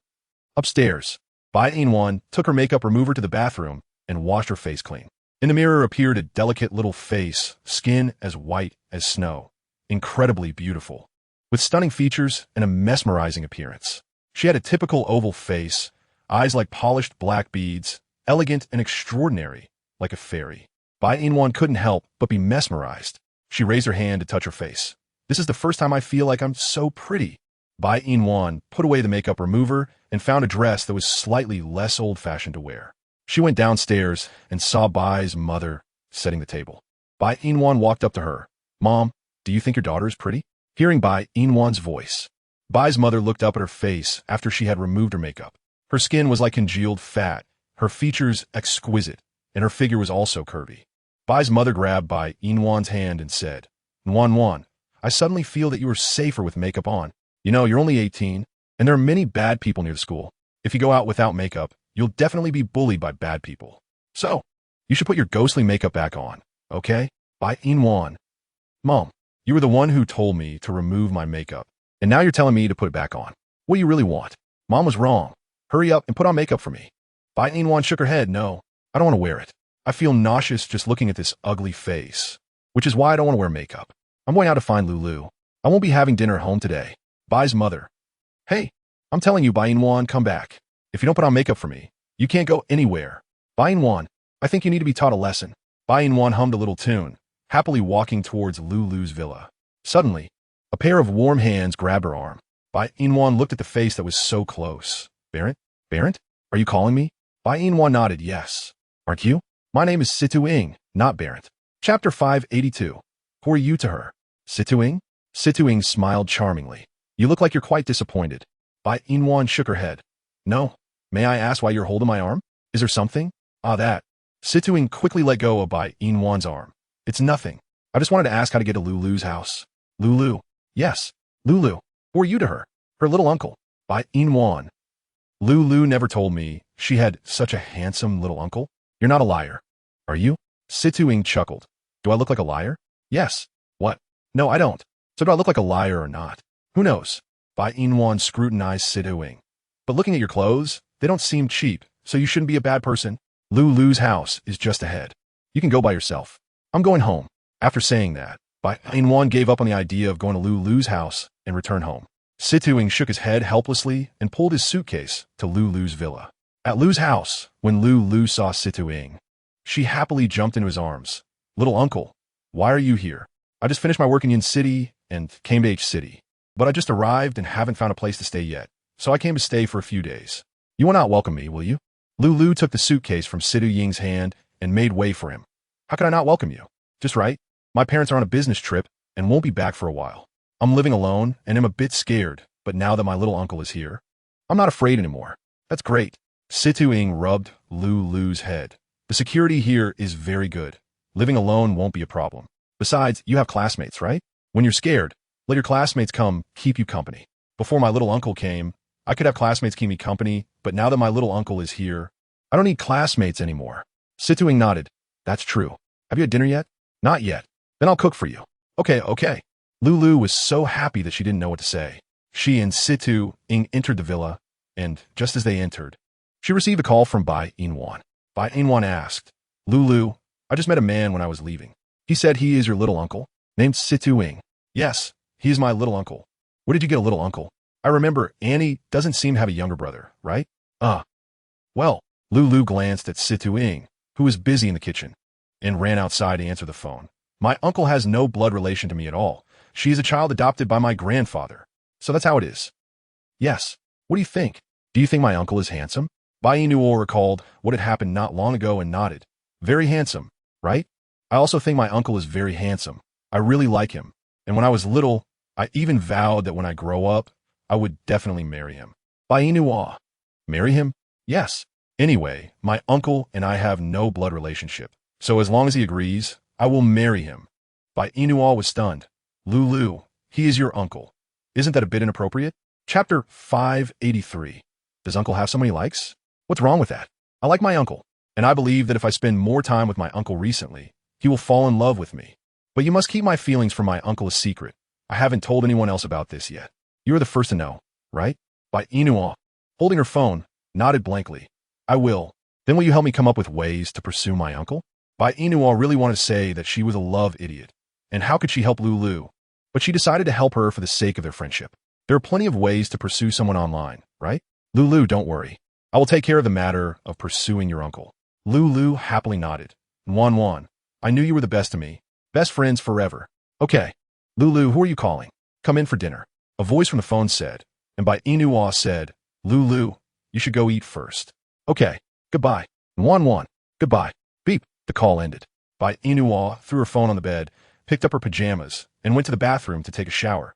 Upstairs, Bai Yina took her makeup remover to the bathroom and washed her face clean. In the mirror appeared a delicate little face, skin as white as snow, incredibly beautiful, with stunning features and a mesmerizing appearance. She had a typical oval face, eyes like polished black beads, elegant and extraordinary, like a fairy. Bai Yina couldn't help but be mesmerized. She raised her hand to touch her face. This is the first time I feel like I'm so pretty. Bai Yina put away the makeup remover and found a dress that was slightly less old-fashioned to wear. She went downstairs and saw Bai's mother setting the table. Bai Yina walked up to her. Mom, do you think your daughter is pretty? Hearing Bai Yina's voice, Bai's mother looked up at her face after she had removed her makeup. Her skin was like congealed fat, her features exquisite, and her figure was also curvy. Bai's mother grabbed Bai Yina's hand and said, Wan, I suddenly feel that you are safer with makeup on. You know, you're only 18, and there are many bad people near the school. If you go out without makeup, you'll definitely be bullied by bad people. So, you should put your ghostly makeup back on, okay? Bai Yina. Mom, you were the one who told me to remove my makeup, and now you're telling me to put it back on. What do you really want? Mom was wrong. Hurry up and put on makeup for me. Bai Yina shook her head. No, I don't want to wear it. I feel nauseous just looking at this ugly face, which is why I don't want to wear makeup. I'm going out to find Lulu. I won't be having dinner at home today. Bai's mother. Hey, I'm telling you, Bai Yina, come back. If you don't put on makeup for me, you can't go anywhere. Bai Yina, I think you need to be taught a lesson. Bai Yina hummed a little tune, happily walking towards Lulu's villa. Suddenly, a pair of warm hands grabbed her arm. Bai Yina looked at the face that was so close. Barrett? Are you calling me? Bai Yina nodded yes. Aren't you? My name is Situ Ing, not Barrett. Chapter 582. Who are you to her? Situing? Situing smiled charmingly. You look like you're quite disappointed. Bai Yina shook her head. No. May I ask why you're holding my arm? Is there something? Ah, that. Situing quickly let go of Bai Yina's arm. It's nothing. I just wanted to ask how to get to Lulu's house. Lulu. Yes. Lulu. Who are you to her? Her little uncle. Bai Yina. Lulu never told me she had such a handsome little uncle. You're not a liar. Are you? Situing chuckled. Do I look like a liar? Yes. What? No, I don't. So do I look like a liar or not? Who knows? Bai Yina scrutinized Situing. But looking at your clothes, they don't seem cheap, so you shouldn't be a bad person. Lulu's house is just ahead. You can go by yourself. I'm going home. After saying that, Bai Yina gave up on the idea of going to Lulu's house and return home. Situing shook his head helplessly and pulled his suitcase to Lulu's villa. At Lu's house, when Lulu saw Situing, she happily jumped into his arms. Little uncle, why are you here? I just finished my work in Yin City and came to H City. But I just arrived and haven't found a place to stay yet, so I came to stay for a few days. You will not welcome me, will you? Lulu took the suitcase from Situing's hand and made way for him. How can I not welcome you? Just right. My parents are on a business trip and won't be back for a while. I'm living alone and am a bit scared, but now that my little uncle is here, I'm not afraid anymore. That's great. Situing rubbed Lulu's head. The security here is very good. Living alone won't be a problem. Besides, you have classmates, right? When you're scared, let your classmates come keep you company. Before my little uncle came, I could have classmates keep me company, but now that my little uncle is here, I don't need classmates anymore. Situing nodded. That's true. Have you had dinner yet? Not yet. Then I'll cook for you. Okay. Lulu was so happy that she didn't know what to say. She and Situing entered the villa, and just as they entered, she received a call from Bai Yina. Bai Yina asked, Lulu, I just met a man when I was leaving. He said he is your little uncle, named Situing. Yes, he is my little uncle. Where did you get a little uncle? I remember Annie doesn't seem to have a younger brother, right? Well, Lulu glanced at Situing, who was busy in the kitchen, and ran outside to answer the phone. My uncle has no blood relation to me at all. She is a child adopted by my grandfather. So that's how it is. Yes. What do you think? Do you think my uncle is handsome? Bai Yina recalled what had happened not long ago and nodded. Very handsome, right? I also think my uncle is very handsome. I really like him. And when I was little, I even vowed that when I grow up, I would definitely marry him. Bai Yina. Marry him? Yes. Anyway, my uncle and I have no blood relationship. So as long as he agrees, I will marry him. Bai Yina was stunned. Lulu, he is your uncle. Isn't that a bit inappropriate? Chapter 583. Does uncle have someone he likes? What's wrong with that? I like my uncle, and I believe that if I spend more time with my uncle recently, he will fall in love with me. But you must keep my feelings for my uncle a secret. I haven't told anyone else about this yet. You are the first to know, right? Bai Yina, holding her phone, nodded blankly. I will. Then will you help me come up with ways to pursue my uncle? Bai Yina really wanted to say that she was a love idiot, and how could she help Lulu? But she decided to help her for the sake of their friendship. There are plenty of ways to pursue someone online, right? Lulu, don't worry. I will take care of the matter of pursuing your uncle. Lulu happily nodded. Wan, I knew you were the best to me. Best friends forever. Okay. Lulu, who are you calling? Come in for dinner. A voice from the phone said, and Bai Yina said, Lulu, you should go eat first. Okay. Goodbye. Wan, goodbye. Beep. The call ended. Bai Yina threw her phone on the bed, picked up her pajamas, and went to the bathroom to take a shower.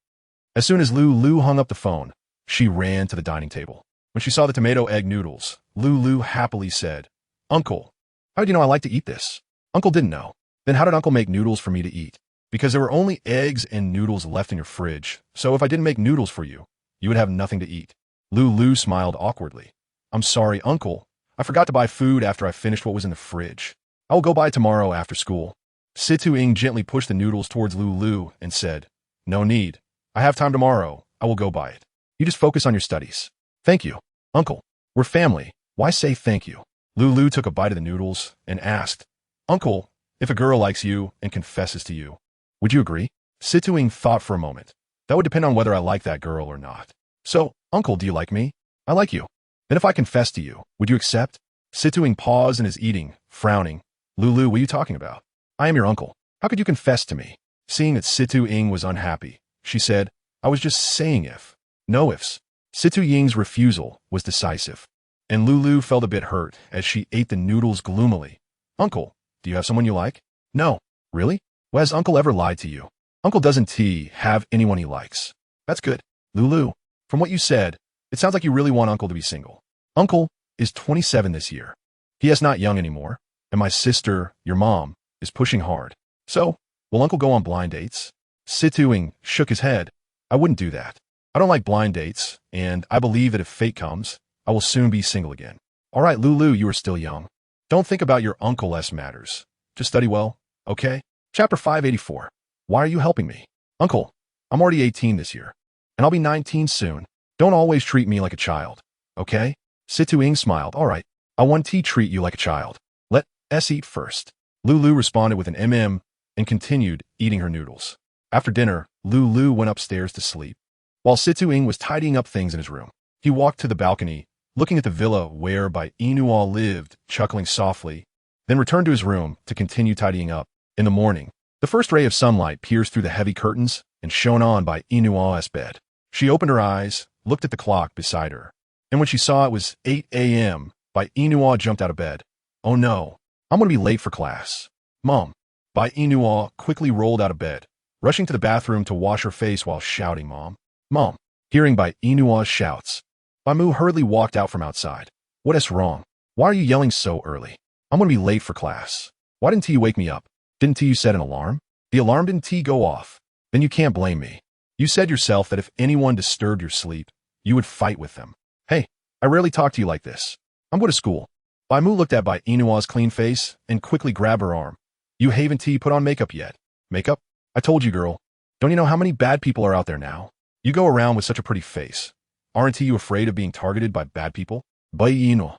As soon as Lulu hung up the phone, she ran to the dining table. When she saw the tomato egg noodles, Lulu happily said, Uncle, how did you know I like to eat this? Uncle didn't know. Then how did Uncle make noodles for me to eat? Because there were only eggs and noodles left in your fridge, so if I didn't make noodles for you, you would have nothing to eat. Lulu smiled awkwardly. I'm sorry, Uncle. I forgot to buy food after I finished what was in the fridge. I will go buy it tomorrow after school. Situing gently pushed the noodles towards Lulu and said, No need. I have time tomorrow. I will go buy it. You just focus on your studies. Thank you, Uncle. We're family. Why say thank you? Lulu took a bite of the noodles and asked, Uncle, if a girl likes you and confesses to you, would you agree? Situing thought for a moment. That would depend on whether I like that girl or not. So, Uncle, do you like me? I like you. Then if I confess to you, would you accept? Situing paused in his eating, frowning. Lulu, what are you talking about? I am your uncle. How could you confess to me? Seeing that Situing was unhappy, she said, I was just saying if. No ifs. Situing's refusal was decisive, and Lulu felt a bit hurt as she ate the noodles gloomily. Uncle, do you have someone you like? No. Really? Well, has Uncle ever lied to you? Uncle doesn't have anyone he likes. That's good. Lulu, from what you said, it sounds like you really want Uncle to be single. Uncle is 27 this year. He is not young anymore, and my sister, your mom, is pushing hard. So, will Uncle go on blind dates? Situing shook his head. I wouldn't do that. I don't like blind dates, and I believe that if fate comes, I will soon be single again. All right, Lulu, you are still young. Don't think about your uncle-less matters. Just study well, okay? Chapter 584. Why are you helping me? Uncle, I'm already 18 this year, and I'll be 19 soon. Don't always treat me like a child, okay? Situing smiled. All right, I want to treat you like a child. Let us eat first. Lulu responded with an and continued eating her noodles. After dinner, Lulu went upstairs to sleep. While Situing was tidying up things in his room, he walked to the balcony, looking at the villa where Bai Yina lived, chuckling softly, then returned to his room to continue tidying up. In the morning, the first ray of sunlight pierced through the heavy curtains and shone on Bai Yina's bed. She opened her eyes, looked at the clock beside her, and when she saw it was 8 a.m., Bai Yina jumped out of bed. Oh no, I'm going to be late for class. Mom. Bai Yina quickly rolled out of bed, rushing to the bathroom to wash her face while shouting, Mom. Mom. Hearing Bai Yina's shouts, Bai Mu hurriedly walked out from outside. What is wrong? Why are you yelling so early? I'm going to be late for class. Why didn't you wake me up? Didn't you set an alarm? The alarm didn't go off. Then you can't blame me. You said yourself that if anyone disturbed your sleep, you would fight with them. Hey, I rarely talk to you like this. I'm going to school. Bai Mu looked at Bai Yina's clean face and quickly grabbed her arm. You haven't put on makeup yet. Makeup? I told you, girl. Don't you know how many bad people are out there now? You go around with such a pretty face. Aren't you afraid of being targeted by bad people? Bai Yina.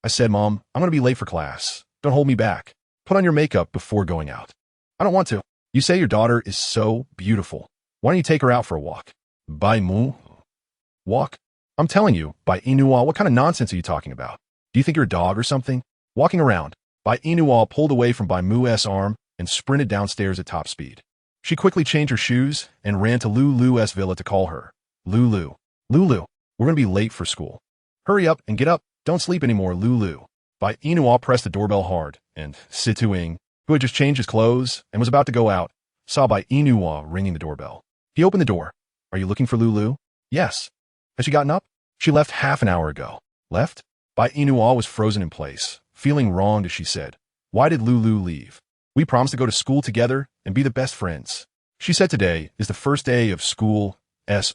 I said, Mom, I'm going to be late for class. Don't hold me back. Put on your makeup before going out. I don't want to. You say your daughter is so beautiful. Why don't you take her out for a walk? Bai Mu. Walk? I'm telling you, Bai Yina, what kind of nonsense are you talking about? Do you think you're a dog or something? Walking around, Bai Yina pulled away from Bai Mu's arm and sprinted downstairs at top speed. She quickly changed her shoes and ran to Lulu's villa to call her. Lulu. Lulu, we're going to be late for school. Hurry up and get up. Don't sleep anymore, Lulu. Bai Yina pressed the doorbell hard, and Situing, who had just changed his clothes and was about to go out, saw Bai Yina ringing the doorbell. He opened the door. Are you looking for Lulu? Yes. Has she gotten up? She left half an hour ago. Left? Bai Yina was frozen in place, feeling wronged as she said, Why did Lulu leave? We promised to go to school together and be the best friends. She said today is the first day of school's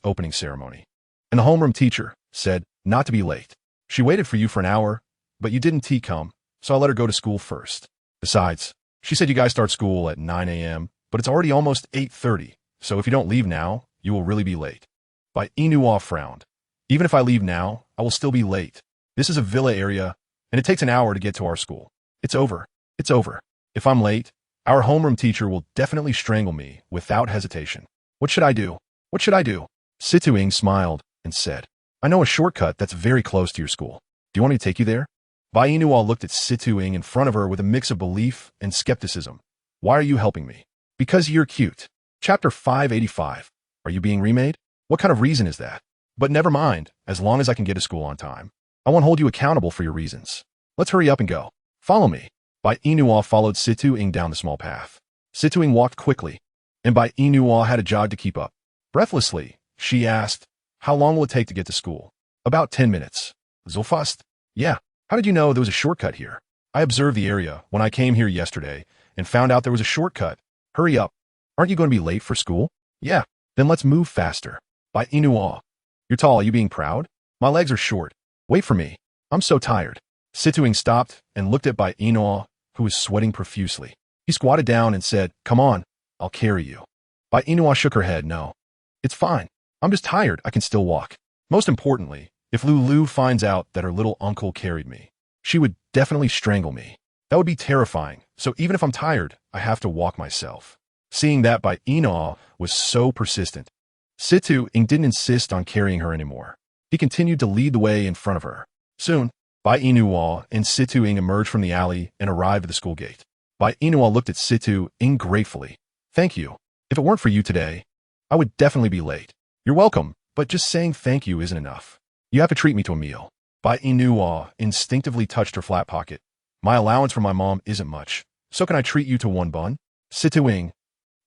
opening ceremony. And the homeroom teacher said not to be late. She waited for you for an hour, but you didn't come, so I let her go to school first. Besides, she said you guys start school at 9 a.m., but it's already almost 8:30, so if you don't leave now, you will really be late. Bai Yina frowned. Even if I leave now, I will still be late. This is a villa area, and it takes an hour to get to our school. It's over. It's over. If I'm late, our homeroom teacher will definitely strangle me without hesitation. What should I do? What should I do? Situing smiled and said, I know a shortcut that's very close to your school. Do you want me to take you there? Bai Yina looked at Situing in front of her with a mix of belief and skepticism. Why are you helping me? Because you're cute. Chapter 585. Are you being remade? What kind of reason is that? But never mind, as long as I can get to school on time. I won't hold you accountable for your reasons. Let's hurry up and go. Follow me. Bai Yina followed Situing down the small path. Situing walked quickly, and Bai Yina had a jog to keep up. Breathlessly, she asked, How long will it take to get to school? About 10 minutes. So fast? Yeah. How did you know there was a shortcut here? I observed the area when I came here yesterday and found out there was a shortcut. Hurry up. Aren't you going to be late for school? Yeah. Then let's move faster. Bai Yina. You're tall. Are you being proud? My legs are short. Wait for me. I'm so tired. Situing stopped and looked at Bai Yina, who was sweating profusely. He squatted down and said, Come on, I'll carry you. Bai Yina shook her head. No. It's fine. I'm just tired. I can still walk. Most importantly, if Lulu finds out that her little uncle carried me, she would definitely strangle me. That would be terrifying. So even if I'm tired, I have to walk myself. Seeing that Bai Yina was so persistent, Situing didn't insist on carrying her anymore. He continued to lead the way in front of her. Soon, Bai Yina and Situing emerged from the alley and arrived at the school gate. Bai Yina looked at Situing gratefully. Thank you. If it weren't for you today, I would definitely be late. You're welcome, but just saying thank you isn't enough. You have to treat me to a meal. Bai Yina instinctively touched her flat pocket. My allowance from my mom isn't much, so can I treat you to one bun? Situing.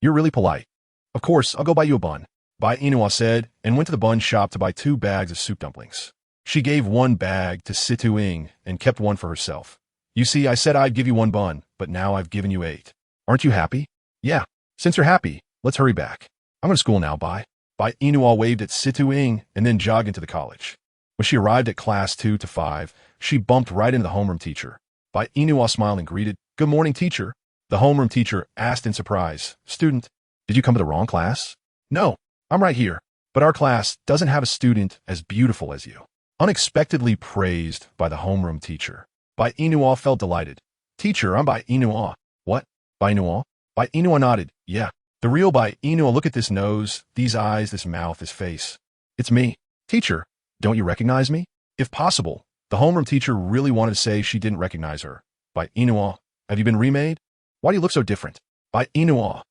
You're really polite. Of course, I'll go buy you a bun. Bai Yina said, and went to the bun shop to buy 2 bags of soup dumplings. She gave 1 bag to Situing and kept 1 for herself. You see, I said I'd give you 1 bun, but now I've given you 8. Aren't you happy? Yeah. Since you're happy, let's hurry back. I'm going to school now, Bai. Bai Yina waved at Situing and then jogged into the college. When she arrived at class 2 to 5, she bumped right into the homeroom teacher. Bai Yina smiled and greeted, "Good morning, teacher." The homeroom teacher asked in surprise, "Student, did you come to the wrong class?" "No, I'm right here, but our class doesn't have a student as beautiful as you." Unexpectedly praised by the homeroom teacher, Bai Yina felt delighted. "Teacher, I'm Bai Yina." "What? Bai Yina?" Bai Yina nodded. "Yeah, the real Bai Yina. Look at this nose, these eyes, this mouth, this face. It's me." "Teacher, don't you recognize me?" If possible, the homeroom teacher really wanted to say she didn't recognize her. "Bai Yina, have you been remade? Why do you look so different?" "Bai Yina,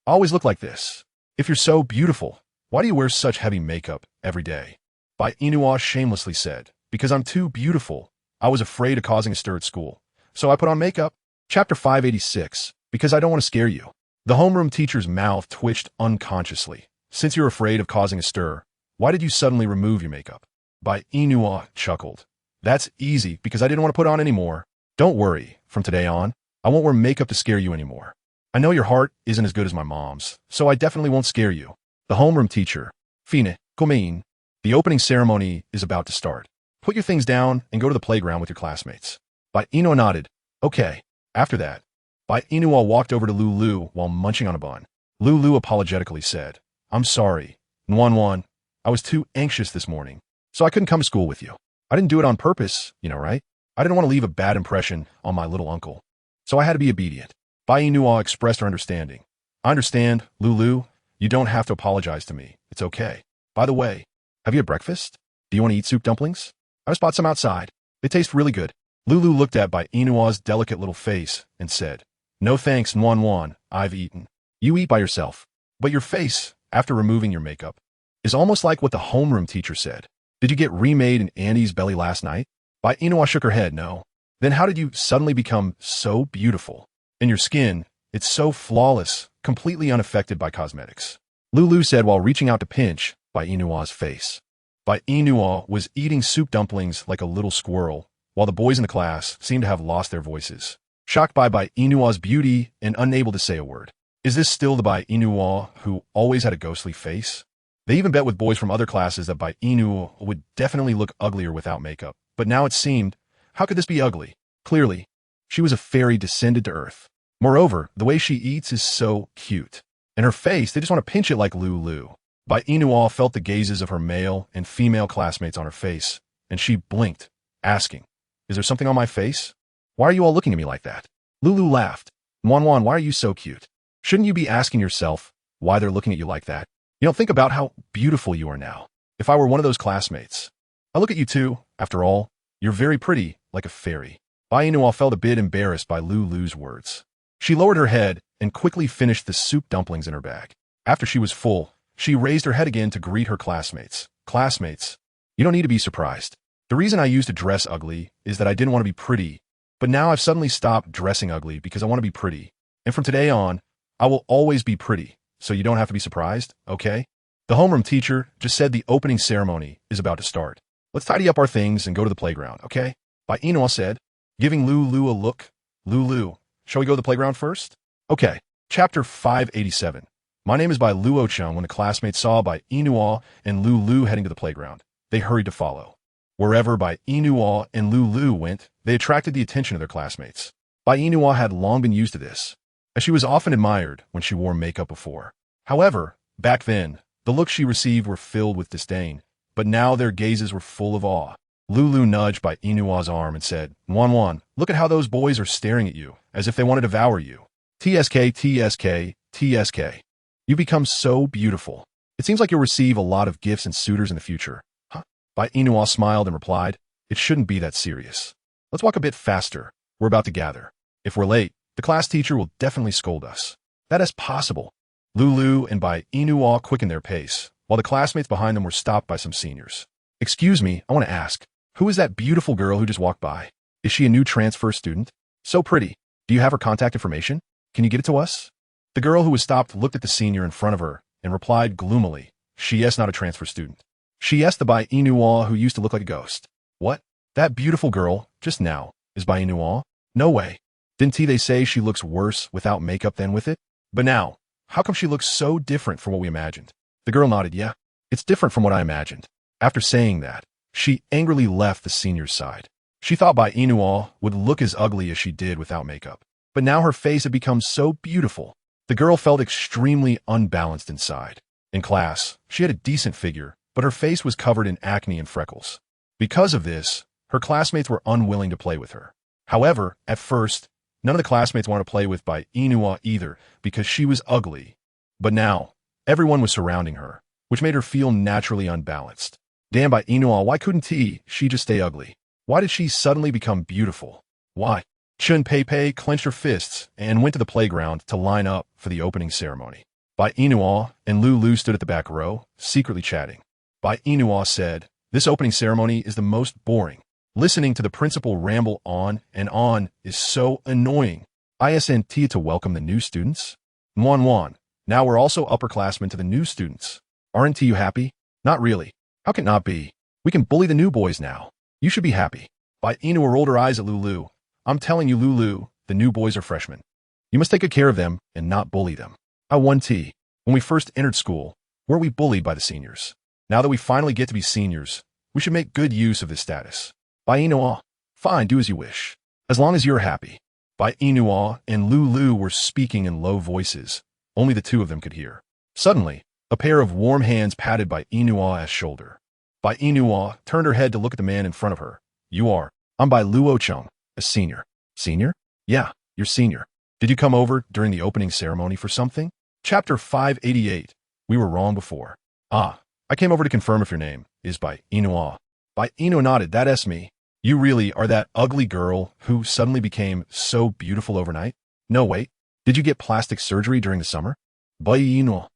I always look like this. If you're so beautiful, why do you wear such heavy makeup every day?" Bai Yina shamelessly said, "Because I'm too beautiful. I was afraid of causing a stir at school, so I put on makeup." Chapter 586, Because I don't want to scare you. The homeroom teacher's mouth twitched unconsciously. "Since you're afraid of causing a stir, why did you suddenly remove your makeup?" Bai Yina chuckled. "That's easy, because I didn't want to put on any more. Don't worry, from today on, I won't wear makeup to scare you anymore. I know your heart isn't as good as my mom's, so I definitely won't scare you." The homeroom teacher, "Fine, come. The opening ceremony is about to start. Put your things down and go to the playground with your classmates." Bai Yina nodded. "Okay." After that, Bai Yina walked over to Lulu while munching on a bun. Lulu apologetically said, "I'm sorry, Nwan. I was too anxious this morning, so I couldn't come to school with you. I didn't do it on purpose, right? I didn't want to leave a bad impression on my little uncle, so I had to be obedient." Bai Yina expressed her understanding. "I understand, Lulu. You don't have to apologize to me. It's okay. By the way, have you had breakfast? Do you want to eat soup dumplings? I just bought some outside. They taste really good." Lulu looked at Bai Yina's delicate little face and said, "No thanks, Nwan. I've eaten." "You eat by yourself. But your face, after removing your makeup, is almost like what the homeroom teacher said. Did you get remade in Andy's belly last night?" Bai Yina shook her head. "No." "Then how did you suddenly become so beautiful? And your skin, it's so flawless, completely unaffected by cosmetics," Lulu said while reaching out to pinch Bai Yina's face. Bai Yina was eating soup dumplings like a little squirrel, while the boys in the class seemed to have lost their voices, shocked by Bai Yina's beauty and unable to say a word. Is this still the Bai Yina who always had a ghostly face? They even bet with boys from other classes that Bai Yina would definitely look uglier without makeup. But now it seemed, how could this be ugly? Clearly, she was a fairy descended to earth. Moreover, the way she eats is so cute. And her face, they just want to pinch it like Lulu. Bai Yina felt the gazes of her male and female classmates on her face, and she blinked, asking, "Is there something on my face? Why are you all looking at me like that?" Lulu laughed. "Nwan, why are you so cute? Shouldn't you be asking yourself why they're looking at you like that? You don't think about how beautiful you are now. If I were one of those classmates, I look at you too. After all, you're very pretty, like a fairy." Bai Yina felt a bit embarrassed by Lulu's words. She lowered her head and quickly finished the soup dumplings in her bag. After she was full, she raised her head again to greet her classmates. "Classmates, you don't need to be surprised. The reason I used to dress ugly is that I didn't want to be pretty, but now I've suddenly stopped dressing ugly because I want to be pretty. And from today on, I will always be pretty, so you don't have to be surprised, okay?" The homeroom teacher just said the opening ceremony is about to start. "Let's tidy up our things and go to the playground, okay?" Bai Yina said, giving Lulu a look. "Lulu, shall we go to the playground first?" "Okay." Chapter 587. My name is Bai Luo-chung. When the classmates saw Bai Yina and Lulu heading to the playground, they hurried to follow. Wherever Bai Yina and Lulu went, they attracted the attention of their classmates. Bai Yina had long been used to this, as she was often admired when she wore makeup before. However, back then, the looks she received were filled with disdain, but now their gazes were full of awe. Lulu nudged Bai Yina's arm and said, "Nwan, look at how those boys are staring at you, as if they want to devour you. TSK. You become so beautiful. It seems like you'll receive a lot of gifts and suitors in the future." "Huh?" Bai Yina smiled and replied, "It shouldn't be that serious. Let's walk a bit faster. We're about to gather. If we're late, the class teacher will definitely scold us." "That is possible." Lulu and Bai Yina quickened their pace, while the classmates behind them were stopped by some seniors. "Excuse me, I want to ask, who is that beautiful girl who just walked by? Is she a new transfer student? So pretty. Do you have her contact information? Can you get it to us?" The girl who was stopped looked at the senior in front of her and replied gloomily, "She is not a transfer student. She is the Bai Yina who used to look like a ghost." "What? That beautiful girl, just now, is Bai Yina? No way. Didn't they say she looks worse without makeup than with it? But now, how come she looks so different from what we imagined?" The girl nodded. "Yeah, it's different from what I imagined." After saying that, she angrily left the senior's side. She thought Bai Yina would look as ugly as she did without makeup. But now her face had become so beautiful. The girl felt extremely unbalanced inside. In class, she had a decent figure, but her face was covered in acne and freckles. Because of this, her classmates were unwilling to play with her. However, at first, none of the classmates wanted to play with Bai Yina either because she was ugly. But now, everyone was surrounding her, which made her feel naturally unbalanced. Damn, Bai Yina, why couldn't she just stay ugly? Why did she suddenly become beautiful? Why? Chun Pei clenched her fists and went to the playground to line up for the opening ceremony. Bai Yina and Lulu stood at the back row, secretly chatting. Bai Yina said, "This opening ceremony is the most boring. Listening to the principal ramble on and on is so annoying. Isn't to welcome the new students? Wan, now we're also upperclassmen to the new students. Aren't you happy? Not really. How can it not be? We can bully the new boys now. You should be happy." Bai Yina rolled her eyes at Lulu. "I'm telling you, Lulu, the new boys are freshmen. You must take good care of them and not bully them. When we first entered school, were we bullied by the seniors? Now that we finally get to be seniors, we should make good use of this status. Bai Yina, fine, do as you wish, as long as you're happy." Bai Yina and Lulu were speaking in low voices. Only the two of them could hear. Suddenly, a pair of warm hands patted Bai Yina's shoulder. Bai Yina turned her head to look at the man in front of her. I'm Bai Luocheng, a senior." "Senior? Yeah, you're senior. Did you come over during the opening ceremony for something?" Chapter 588. We were wrong before. "I came over to confirm if your name is Bai Yina." Bai Yina nodded. "That's me. You really are that ugly girl who suddenly became so beautiful overnight?" "No, wait. Did you get plastic surgery during the summer?" Bai Yina.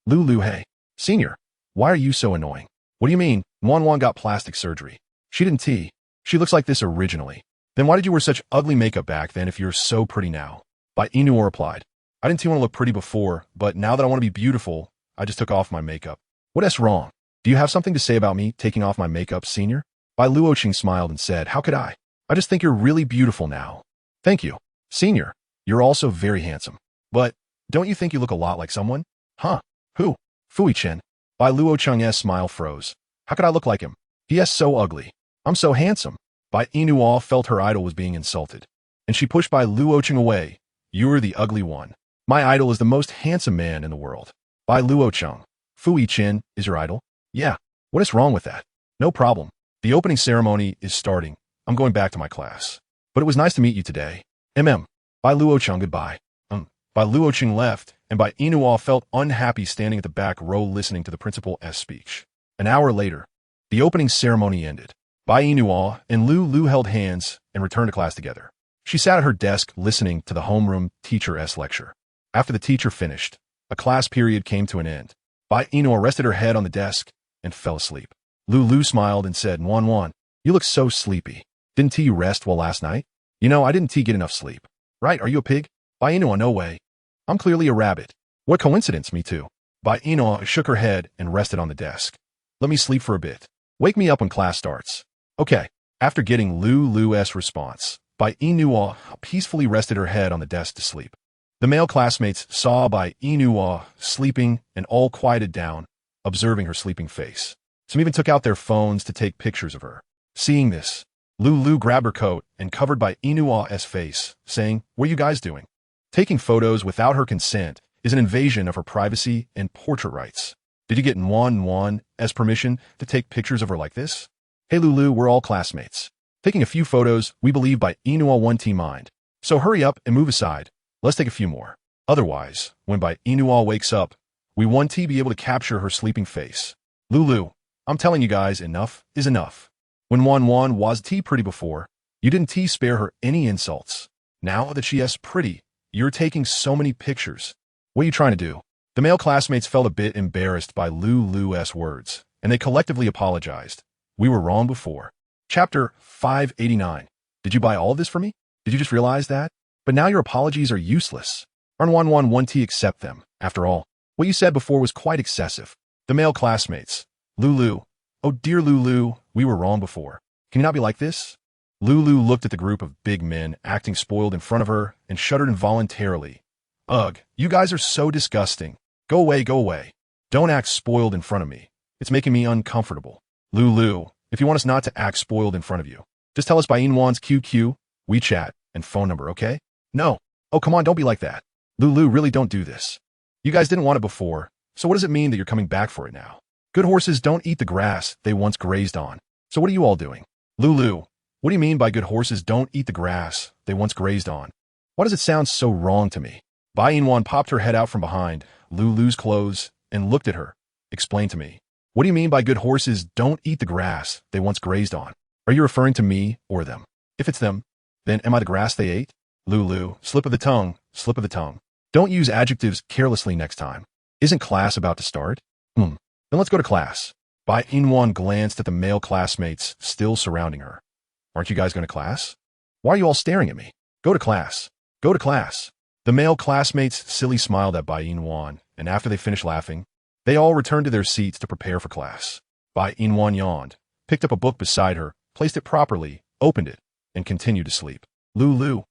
"Lulu, hey. Senior, why are you so annoying?" "What do you mean? Wan got plastic surgery. She didn't tea. She looks like this originally. Then why did you wear such ugly makeup back then if you're so pretty now?" Bai Yina replied. "I didn't want to look pretty before, but now that I want to be beautiful, I just took off my makeup." "What's wrong? Do you have something to say about me taking off my makeup, senior?" Bai Luocheng smiled and said, "How could I? I just think you're really beautiful now." "Thank you, senior. You're also very handsome. But don't you think you look a lot like someone?" "Huh? Who?" "Fui Chen." Bai Luocheng's smile froze. "How could I look like him? He is so ugly. I'm so handsome." Bai Yina felt her idol was being insulted, and she pushed Bai Luocheng away. "You're the ugly one. My idol is the most handsome man in the world." "Bai Luocheng, Fui Chen is your idol?" "Yeah. What is wrong with that?" "No problem. The opening ceremony is starting. I'm going back to my class. But it was nice to meet you today. Bai Luocheng, goodbye." Bai Luocheng left, and Bai Yina felt unhappy standing at the back row listening to the principal's speech. An hour later, the opening ceremony ended. Bai Yina and Lulu held hands and returned to class together. She sat at her desk listening to the homeroom teacher's lecture. After the teacher finished, a class period came to an end. Bai Yina rested her head on the desk and fell asleep. Lulu smiled and said, Wan, you look so sleepy. Didn't you rest well last night?" I didn't get enough sleep." "Right, are you a pig?" Bai Yina, "No way. I'm clearly a rabbit." "What coincidence, me too." Bai Yina shook her head and rested on the desk. "Let me sleep for a bit. Wake me up when class starts." "Okay." After getting Lulu's response, Bai Yina peacefully rested her head on the desk to sleep. The male classmates saw Bai Yina sleeping and all quieted down, observing her sleeping face. Some even took out their phones to take pictures of her. Seeing this, Lulu grabbed her coat and covered Bai Yina's face, saying, "What are you guys doing?" Taking photos without her consent is an invasion of her privacy and portrait rights. Did you get Wan's permission to take pictures of her like this? "Hey Lulu, we're all classmates. Taking a few photos, we believe Bai Yina won't mind. So hurry up and move aside. Let's take a few more. Otherwise, when Bai Yina wakes up, we won't be able to capture her sleeping face." "Lulu, I'm telling you guys, enough is enough. When Wan was pretty before, you didn't spare her any insults. Now that she is pretty, you're taking so many pictures. What are you trying to do?" The male classmates felt a bit embarrassed by Lulu's words, and they collectively apologized. We were wrong before. Chapter 589. Did you buy all of this for me? Did you just realize that? But now your apologies are useless. One T accept them. After all, what you said before was quite excessive. The male classmates. Lulu. Oh dear Lulu, we were wrong before. Can you not be like this? Lulu looked at the group of big men acting spoiled in front of her and shuddered involuntarily. Ugh, you guys are so disgusting. Go away, go away. Don't act spoiled in front of me. It's making me uncomfortable. Lulu, if you want us not to act spoiled in front of you, just tell us Bai Yina's QQ, WeChat, and phone number, okay? No. Oh, come on, don't be like that. Lulu, really don't do this. You guys didn't want it before, so what does it mean that you're coming back for it now? Good horses don't eat the grass they once grazed on. So what are you all doing? Lulu, what do you mean by good horses don't eat the grass they once grazed on? Why does it sound so wrong to me? Bai Yina popped her head out from behind Lulu's clothes and looked at her. Explain to me. What do you mean by good horses don't eat the grass they once grazed on? Are you referring to me or them? If it's them, then am I the grass they ate? Lulu, slip of the tongue, slip of the tongue. Don't use adjectives carelessly next time. Isn't class about to start? Then let's go to class. Bai Yina glanced at the male classmates still surrounding her. Aren't you guys going to class? Why are you all staring at me? Go to class. Go to class. The male classmates silly smiled at Bai Yina, and after they finished laughing, they all returned to their seats to prepare for class. Bai Yina yawned, picked up a book beside her, placed it properly, opened it, and continued to sleep. Lulu.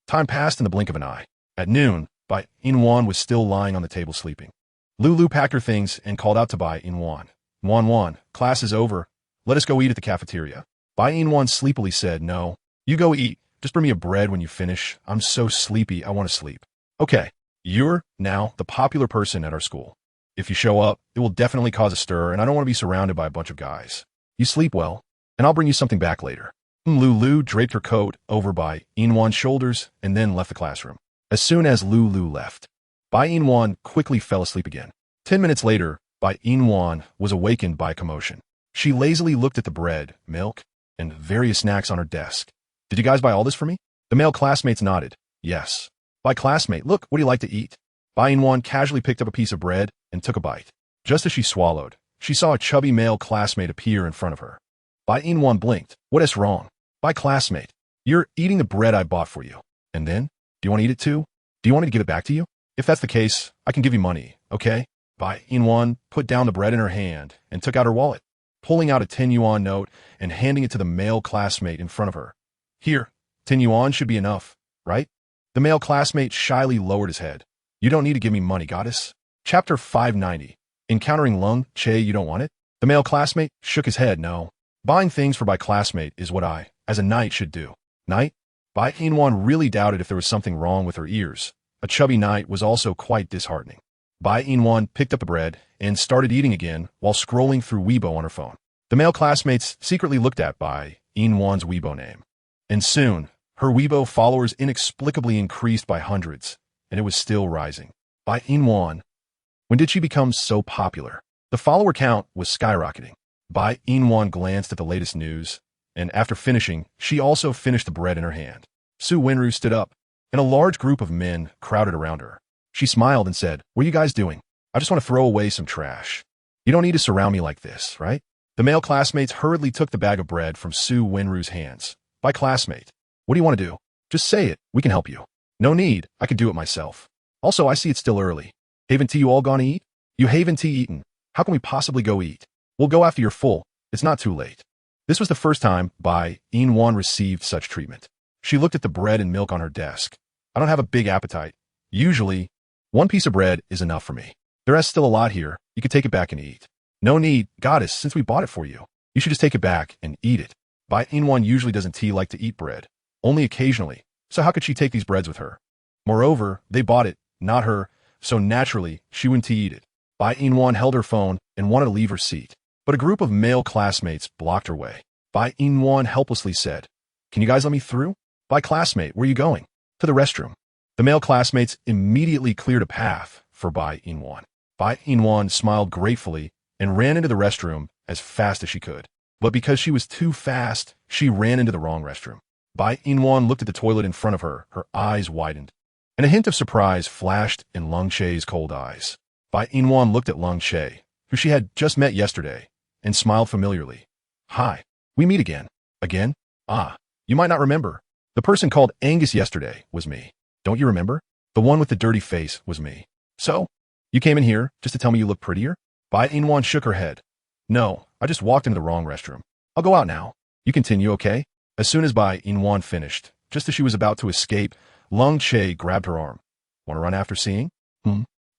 Time passed in the blink of an eye. At noon, Bai Yina was still lying on the table sleeping. Lulu packed her things and called out to Bai Yina. Wan, class is over. Let us go eat at the cafeteria. Bai Yina sleepily said, no, you go eat. Just bring me a bread when you finish. I'm so sleepy, I want to sleep. Okay, you're now the popular person at our school. If you show up, it will definitely cause a stir, and I don't want to be surrounded by a bunch of guys. You sleep well, and I'll bring you something back later. Lulu draped her coat over Bai Yina's shoulders and then left the classroom. As soon as Lulu left, Bai Yina quickly fell asleep again. 10 minutes later, Bai Yina was awakened by a commotion. She lazily looked at the bread, milk, and various snacks on her desk. Did you guys buy all this for me? The male classmates nodded. Yes. Bai classmate, look, what do you like to eat? Bai Yina casually picked up a piece of bread and took a bite. Just as she swallowed, she saw a chubby male classmate appear in front of her. Bai Yina blinked. What is wrong? Bai classmate, you're eating the bread I bought for you. And then? Do you want to eat it too? Do you want me to give it back to you? If that's the case, I can give you money, okay? Bai Yina put down the bread in her hand and took out her wallet, pulling out a 10 yuan note and handing it to the male classmate in front of her. Here, 10 yuan should be enough, right? The male classmate shyly lowered his head. You don't need to give me money, goddess. Chapter 590. Encountering Lung Che, you don't want it? The male classmate shook his head, no. Buying things for my classmate is what I, as a knight, should do. Knight? Bai Yina really doubted if there was something wrong with her ears. A chubby knight was also quite disheartening. Bai Yina picked up the bread and started eating again while scrolling through Weibo on her phone. The male classmates secretly looked at Bai Yina's Weibo name. And soon, her Weibo followers inexplicably increased by hundreds, and it was still rising. Bai Yina. When did she become so popular? The follower count was skyrocketing. Bai Yina glanced at the latest news, and after finishing, she also finished the bread in her hand. Su Wenru stood up, and a large group of men crowded around her. She smiled and said, what are you guys doing? I just want to throw away some trash. You don't need to surround me like this, right? The male classmates hurriedly took the bag of bread from Su Wenru's hands. Bai classmate, what do you want to do? Just say it, we can help you. No need, I can do it myself. Also, I see it's still early. Haven't you all gone to eat? You haven't eaten. How can we possibly go eat? We'll go after you're full. It's not too late. This was the first time Bai Yina received such treatment. She looked at the bread and milk on her desk. I don't have a big appetite. Usually, one piece of bread is enough for me. There is still a lot here. You could take it back and eat. No need, goddess, since we bought it for you. You should just take it back and eat it. Bai Yina usually doesn't like to eat bread. Only occasionally. So how could she take these breads with her? Moreover, they bought it, not her, so naturally, she wouldn't eat it. Bai Yina held her phone and wanted to leave her seat. But a group of male classmates blocked her way. Bai Yina helplessly said, can you guys let me through? Bai classmate, where are you going? To the restroom. The male classmates immediately cleared a path for Bai Yina. Bai Yina smiled gratefully and ran into the restroom as fast as she could. But because she was too fast, she ran into the wrong restroom. Bai Yina looked at the toilet in front of her, her eyes widened, and a hint of surprise flashed in Lung Che's cold eyes. Bai Yina looked at Lung Che, who she had just met yesterday, and smiled familiarly. Hi, we meet again. Again? Ah, you might not remember. The person called Angus yesterday was me. Don't you remember? The one with the dirty face was me. So, you came in here just to tell me you look prettier? Bai Yina shook her head. No, I just walked into the wrong restroom. I'll go out now. You continue, okay? As soon as Bai Yina finished, just as she was about to escape, Lung Che grabbed her arm. Want to run after seeing?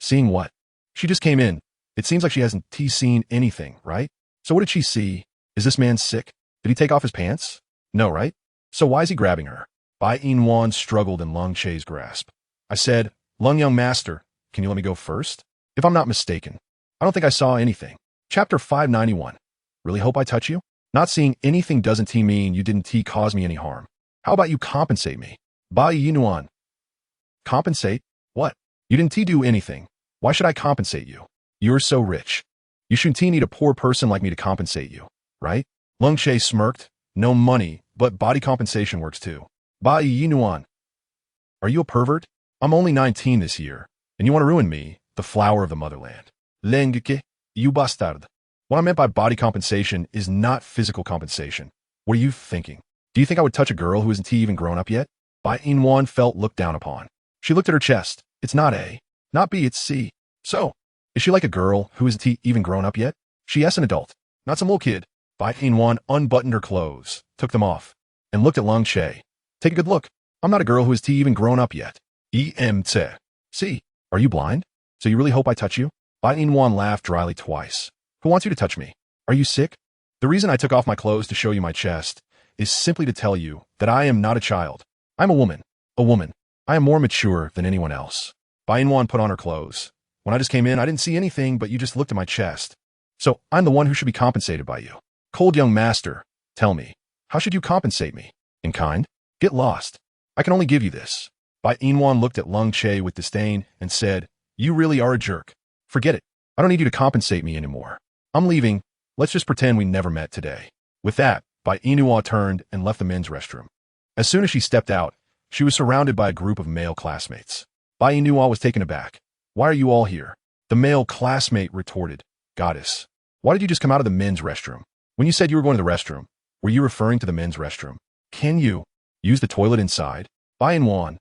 Seeing what? She just came in. It seems like she hasn't seen anything, right? So what did she see? Is this man sick? Did he take off his pants? No, right? So why is he grabbing her? Bai Yina struggled in Lung Che's grasp. I said, Lung young master, can you let me go first? If I'm not mistaken. I don't think I saw anything. Chapter 591. Really hope I touch you? Not seeing anything doesn't mean you didn't cause me any harm. How about you compensate me? Bai Yina. Compensate? What? You didn't do anything. Why should I compensate you? You're so rich. You shouldn't need a poor person like me to compensate you, right? Lung Che smirked. No money, but body compensation works too. Bai Yina. Are you a pervert? I'm only 19 this year, and you want to ruin me, the flower of the motherland. Lengke, you bastard. What I meant by body compensation is not physical compensation. What are you thinking? Do you think I would touch a girl who isn't even grown up yet? Bai Yina felt looked down upon. She looked at her chest. It's not A, not B, it's C. So, is she like a girl who isn't even grown up yet? She yes, an adult, not some little kid. Bai Yina unbuttoned her clothes, took them off, and looked at Lung Che. Take a good look. I'm not a girl who is even grown up yet. See, are you blind? So you really hope I touch you? Bai Yina laughed dryly twice. Who wants you to touch me? Are you sick? The reason I took off my clothes to show you my chest is simply to tell you that I am not a child. I'm a woman. A woman. I am more mature than anyone else. Bai Yina put on her clothes. When I just came in, I didn't see anything, but you just looked at my chest. So I'm the one who should be compensated by you. Cold young master, tell me, how should you compensate me? In kind? Get lost. I can only give you this. Bai Yina looked at Lung Che with disdain and said, you really are a jerk. Forget it. I don't need you to compensate me anymore. I'm leaving. Let's just pretend we never met today. With that, Bai Yina turned and left the men's restroom. As soon as she stepped out, she was surrounded by a group of male classmates. Bai Yina was taken aback. Why are you all here? The male classmate retorted, Goddess, why did you just come out of the men's restroom? When you said you were going to the restroom, were you referring to the men's restroom? Can you use the toilet inside? Bai Yina.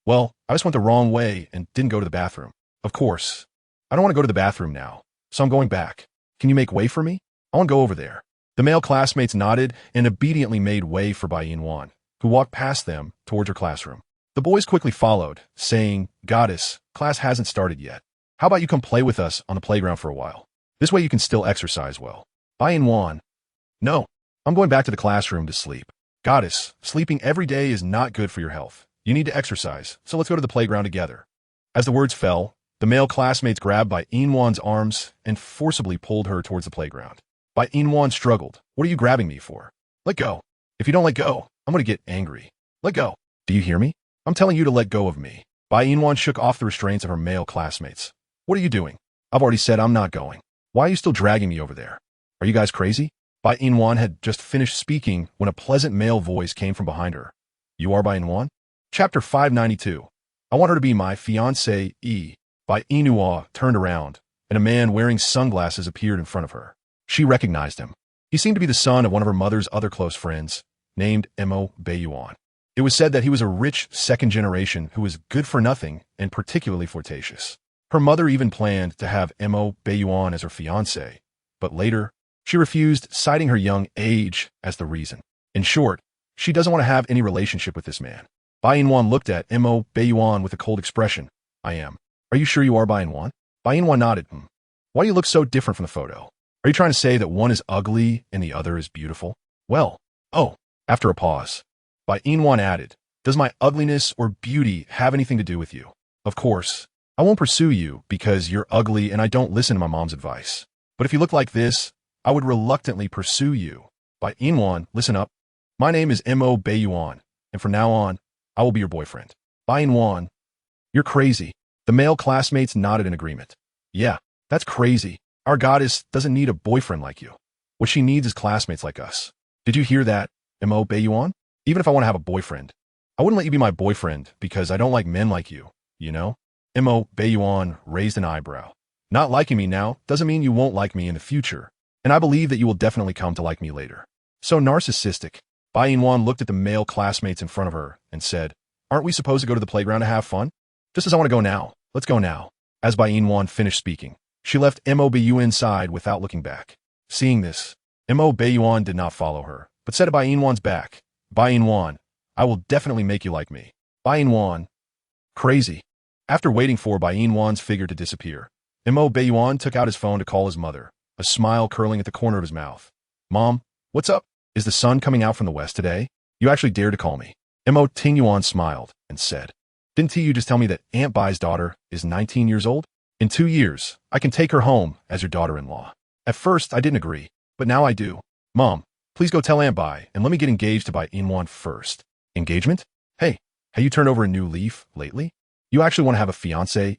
Well, I just went the wrong way and didn't go to the bathroom. Of course. I don't want to go to the bathroom now, so I'm going back. Can you make way for me? I want to go over there. The male classmates nodded and obediently made way for Bai Yina, who walked past them towards her classroom. The boys quickly followed, saying, Goddess, class hasn't started yet. How about you come play with us on the playground for a while? This way you can still exercise well. Bai Yina. No, I'm going back to the classroom to sleep. Goddess, sleeping every day is not good for your health. You need to exercise, so let's go to the playground together. As the words fell, the male classmates grabbed Bai Yina's arms and forcibly pulled her towards the playground. Bai Yina struggled. What are you grabbing me for? Let go. If you don't let go, I'm going to get angry. Let go. Do you hear me? I'm telling you to let go of me. Bai Yina shook off the restraints of her male classmates. What are you doing? I've already said I'm not going. Why are you still dragging me over there? Are you guys crazy? Bai Yina had just finished speaking when a pleasant male voice came from behind her. You are Bai Yina? Chapter 592. I want her to be my fiancée. Bai Yina turned around, and a man wearing sunglasses appeared in front of her. She recognized him. He seemed to be the son of one of her mother's other close friends, named Bai Yina. It was said that he was a rich second generation who was good for nothing and particularly flirtatious. Her mother even planned to have Bai Yina as her fiancé, but later, she refused, citing her young age as the reason. In short, she doesn't want to have any relationship with this man. Bai Yina looked at Bai Yina with a cold expression. I am. Are you sure you are Bai Yina? Bai Yina nodded. Why do you look so different from the photo? Are you trying to say that one is ugly and the other is beautiful? Well, after a pause, Bai Yina added, does my ugliness or beauty have anything to do with you? Of course, I won't pursue you because you're ugly and I don't listen to my mom's advice. But if you look like this, I would reluctantly pursue you. Bai Yina, listen up. My name is Bai Yina, and from now on, I will be your boyfriend. Bai Yina, you're crazy. The male classmates nodded in agreement. Yeah, that's crazy. Our goddess doesn't need a boyfriend like you. What she needs is classmates like us. Did you hear that, Bai Yina? Even if I want to have a boyfriend, I wouldn't let you be my boyfriend because I don't like men like you, you know? Bai Yina raised an eyebrow. Not liking me now doesn't mean you won't like me in the future, and I believe that you will definitely come to like me later. So narcissistic. Bai Yina looked at the male classmates in front of her and said, aren't we supposed to go to the playground to have fun? Just as I want to go now. Let's go now. As Bai Yina finished speaking, she left Mo Bai inside without looking back. Seeing this, Mo Bai did not follow her, but said to Bai Yina's back, Bai Yina, I will definitely make you like me. Bai Yina. Crazy. After waiting for Bai Yina's figure to disappear, Mo Bai took out his phone to call his mother, a smile curling at the corner of his mouth. Mom, what's up? Is the sun coming out from the west today? You actually dared to call me. Mo Bai smiled and said, Didn't you just tell me that Aunt Bai's daughter is 19 years old? In 2 years, I can take her home as your daughter-in-law. At first, I didn't agree, but now I do. Mom, please go tell Aunt Bai and let me get engaged to Bai Yina first. Engagement? Hey, have you turned over a new leaf lately? You actually want to have a fiancé,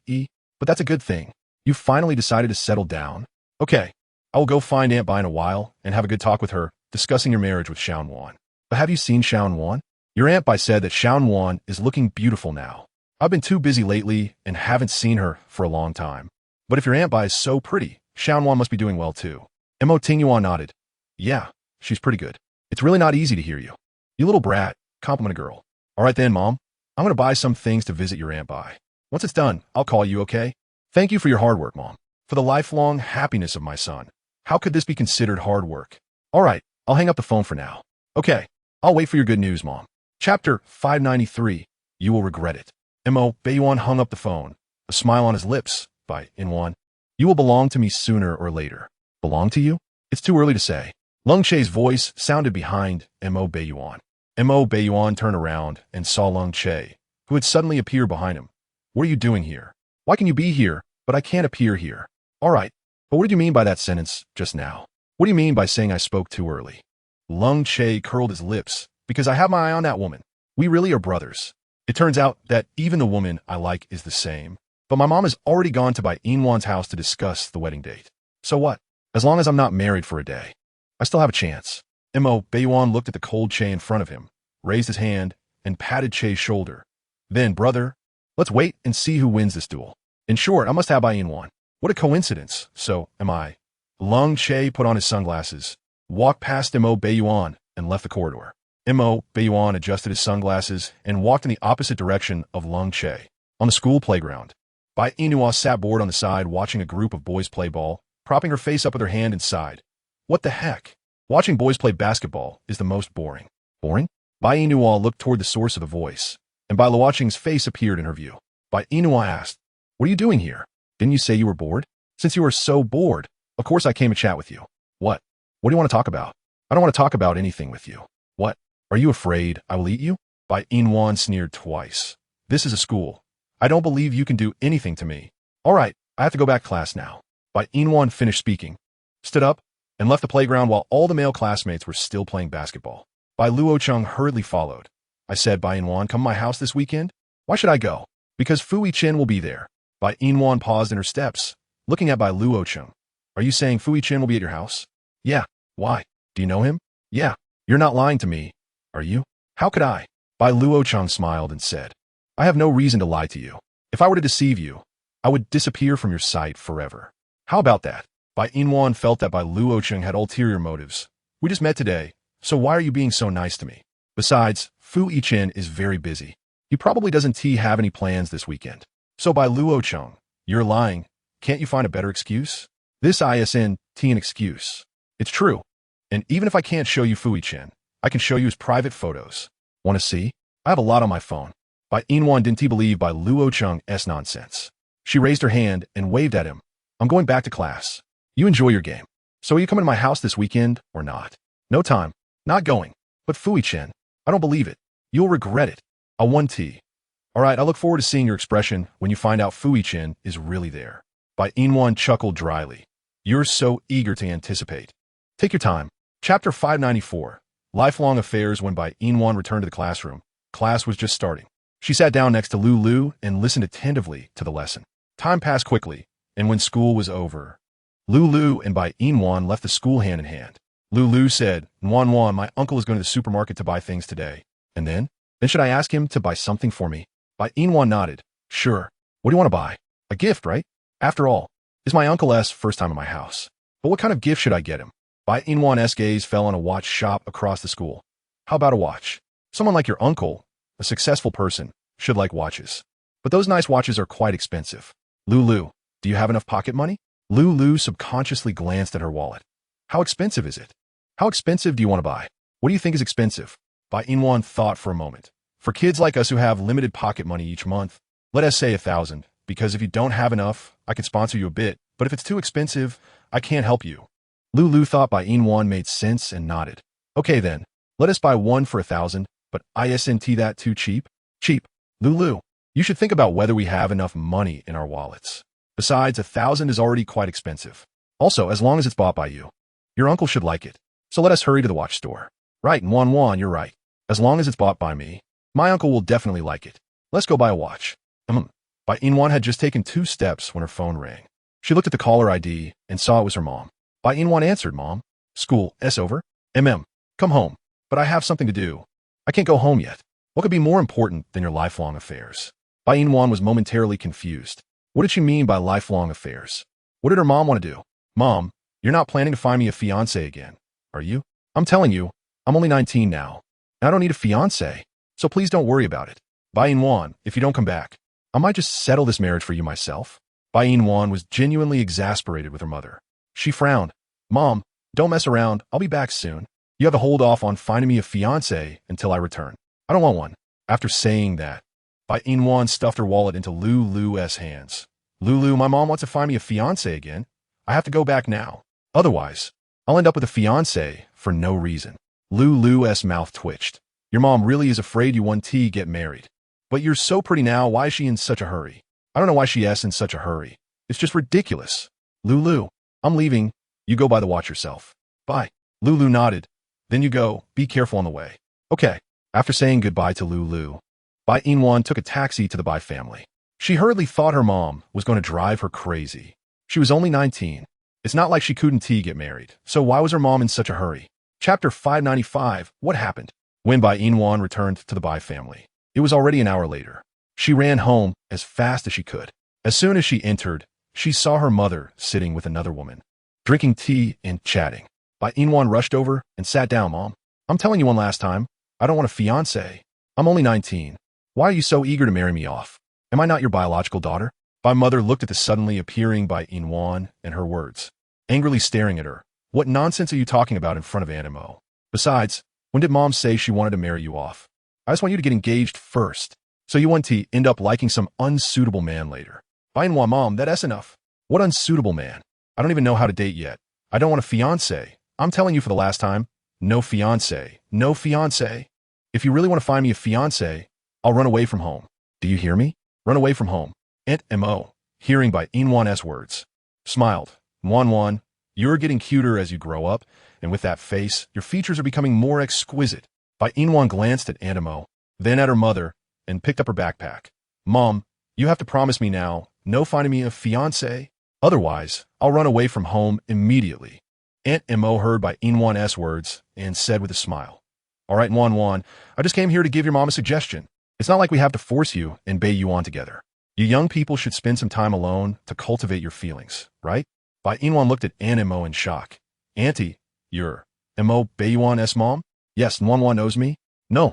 but that's a good thing. You finally decided to settle down? Okay, I will go find Aunt Bai in a while and have a good talk with her, discussing your marriage with Xiaowan. But have you seen Xiaowan? Your Aunt Bai said that Xiaowan is looking beautiful now. I've been too busy lately and haven't seen her for a long time. But if your Aunt Bai is so pretty, Xiaowan must be doing well too. Mo Bai nodded. Yeah, she's pretty good. It's really not easy to hear you. You little brat, compliment a girl. All right then, Mom. I'm going to buy some things to visit your Aunt Bai. Once it's done, I'll call you, okay? Thank you for your hard work, Mom. For the lifelong happiness of my son. How could this be considered hard work? All right, I'll hang up the phone for now. Okay, I'll wait for your good news, Mom. Chapter 593. You will regret it. Mo Bai hung up the phone, a smile on his lips. Bai Yina. You will belong to me sooner or later. Belong to you? It's too early to say. Lung Che's voice sounded behind Mo Bai. Mo Bai turned around and saw Lung Che, who had suddenly appeared behind him. What are you doing here? Why can you be here, but I can't appear here? All right, but what did you mean by that sentence just now? What do you mean by saying I spoke too early? Lung Che curled his lips, because I have my eye on that woman. We really are brothers. It turns out that even the woman I like is the same. But my mom has already gone to Bai Yina's house to discuss the wedding date. So what? As long as I'm not married for a day, I still have a chance. Mo Bai looked at the cold Che in front of him, raised his hand, and patted Che's shoulder. Then, brother, let's wait and see who wins this duel. In short, I must have Bai Yina. What a coincidence. So am I. Lung Che put on his sunglasses, walked past Mo Bai and left the corridor. Mo Bai adjusted his sunglasses and walked in the opposite direction of Lung Che. On the school playground, Bai Yina sat bored on the side watching a group of boys play ball, propping her face up with her hand and sighed. What the heck? Watching boys play basketball is the most boring. Boring? Bai Yina looked toward the source of the voice, and Bai Luoqing's face appeared in her view. Bai Yina asked, What are you doing here? Didn't you say you were bored? Since you are so bored, of course I came to chat with you. What? What do you want to talk about? I don't want to talk about anything with you. What? Are you afraid I will eat you? Bai Yina sneered twice. This is a school. I don't believe you can do anything to me. All right, I have to go back to class now. Bai Yina finished speaking, stood up, and left the playground while all the male classmates were still playing basketball. Bai Luocheng hurriedly followed. I said, Bai Yina, come to my house this weekend? Why should I go? Because Fu Yiqin will be there. Bai Yina paused in her steps, looking at Bai Luocheng. Are you saying Fu Yiqin will be at your house? Yeah. Why? Do you know him? Yeah. You're not lying to me, are you? How could I? Bai Luocheng smiled and said, I have no reason to lie to you. If I were to deceive you, I would disappear from your sight forever. How about that? Bai Yina felt that Bai Luocheng had ulterior motives. We just met today, so why are you being so nice to me? Besides, Fu Yiqin is very busy. He probably doesn't have any plans this weekend. So Bai Luocheng, you're lying. Can't you find a better excuse? This isn't an excuse. It's true. And even if I can't show you Fu Yiqin, I can show you his private photos. Want to see? I have a lot on my phone. Bai Yina didn't believe Bai Luocheng's nonsense. She raised her hand and waved at him. I'm going back to class. You enjoy your game. So are you coming to my house this weekend or not? No time. Not going. But Fu Yiqin, I don't believe it. You'll regret it. I won tea. All right, I look forward to seeing your expression when you find out Fu Yiqin is really there. Bai Yina chuckled dryly. You're so eager to anticipate. Take your time. Chapter 594. Lifelong Affairs. When Bai Yina returned to the classroom, class was just starting. She sat down next to Lulu and listened attentively to the lesson. Time passed quickly, and when school was over, Lulu and Bai Yina left the school hand in hand. Lulu said, Wan, my uncle is going to the supermarket to buy things today. And then? Then should I ask him to buy something for me? Bai Yina nodded. Sure. What do you want to buy? A gift, right? After all, it's my uncle's first time at my house. But what kind of gift should I get him? Bai Yina's gaze fell on a watch shop across the school. How about a watch? Someone like your uncle, a successful person, should like watches. But those nice watches are quite expensive. Lulu, do you have enough pocket money? Lulu subconsciously glanced at her wallet. How expensive is it? How expensive do you want to buy? What do you think is expensive? Bai Yina thought for a moment. For kids like us who have limited pocket money each month, let us say 1,000, because if you don't have enough, I can sponsor you a bit, but if it's too expensive, I can't help you. Lulu thought Bai Yina made sense and nodded. Okay then, let us buy one for 1,000, but isn't that too cheap? Cheap. Lulu, you should think about whether we have enough money in our wallets. Besides, 1,000 is already quite expensive. Also, as long as it's bought by you. Your uncle should like it. So let us hurry to the watch store. Right, Wan, you're right. As long as it's bought by me, my uncle will definitely like it. Let's go buy a watch. Bai Yina had just taken 2 steps when her phone rang. She looked at the caller ID and saw it was her mom. Bai Yina answered, Mom. School, over? Come home. But I have something to do. I can't go home yet. What could be more important than your lifelong affairs? Bai Yina was momentarily confused. What did she mean by lifelong affairs? What did her mom want to do? Mom, you're not planning to find me a fiancé again, are you? I'm telling you, I'm only 19 now, and I don't need a fiancé, so please don't worry about it. Bai Yina, if you don't come back, I might just settle this marriage for you myself. Bai Yina was genuinely exasperated with her mother. She frowned. Mom, don't mess around, I'll be back soon. You have to hold off on finding me a fiancé until I return. I don't want one. After saying that, Bai Yina stuffed her wallet into Lulu's hands. Lulu, my mom wants to find me a fiancé again. I have to go back now. Otherwise, I'll end up with a fiancé for no reason. Lulu's mouth twitched. Your mom really is afraid you want to get married. But you're so pretty now, why is she in such a hurry? I don't know why she's in such a hurry. It's just ridiculous. Lulu, I'm leaving. You go buy the watch yourself. Bye. Lulu nodded. Then you go. Be careful on the way. Okay. After saying goodbye to Lulu, Bai Yina took a taxi to the Bai family. She hurriedly thought her mom was going to drive her crazy. She was only 19. It's not like she couldn't get married. So why was her mom in such a hurry? Chapter 595, What happened? When Bai Yina returned to the Bai family, it was already an hour later. She ran home as fast as she could. As soon as she entered, she saw her mother sitting with another woman, drinking tea and chatting. Bai Yina rushed over and sat down. Mom, I'm telling you one last time, I don't want a fiancé. I'm only 19. Why are you so eager to marry me off? Am I not your biological daughter? My mother looked at the suddenly appearing Bai Yina and her words, angrily staring at her. What nonsense are you talking about in front of Animo? Besides, when did Mom say she wanted to marry you off? I just want you to get engaged first, so you want to end up liking some unsuitable man later. Bai Yina, Mom, that's enough. What unsuitable man? I don't even know how to date yet. I don't want a fiancé. I'm telling you for the last time, no fiancé. No fiancé. If you really want to find me a fiancé, I'll run away from home. Do you hear me? Run away from home. Aunt Mo, hearing Bai Yina's words, smiled. Wan, you're getting cuter as you grow up, and with that face, your features are becoming more exquisite. Bai Yina glanced at Aunt Mo, then at her mother, and picked up her backpack. Mom, you have to promise me now, no finding me a fiancé. Otherwise, I'll run away from home immediately. Aunt Mo heard Bai Yina's words and said with a smile, All right, Wan, I just came here to give your mom a suggestion. It's not like we have to force you and Bai Yina together. You young people should spend some time alone to cultivate your feelings, right? Bai Yina looked at Aunt Mo in shock. Auntie, you're Mo Bai Yina's mom? Yes, Wan knows me? No,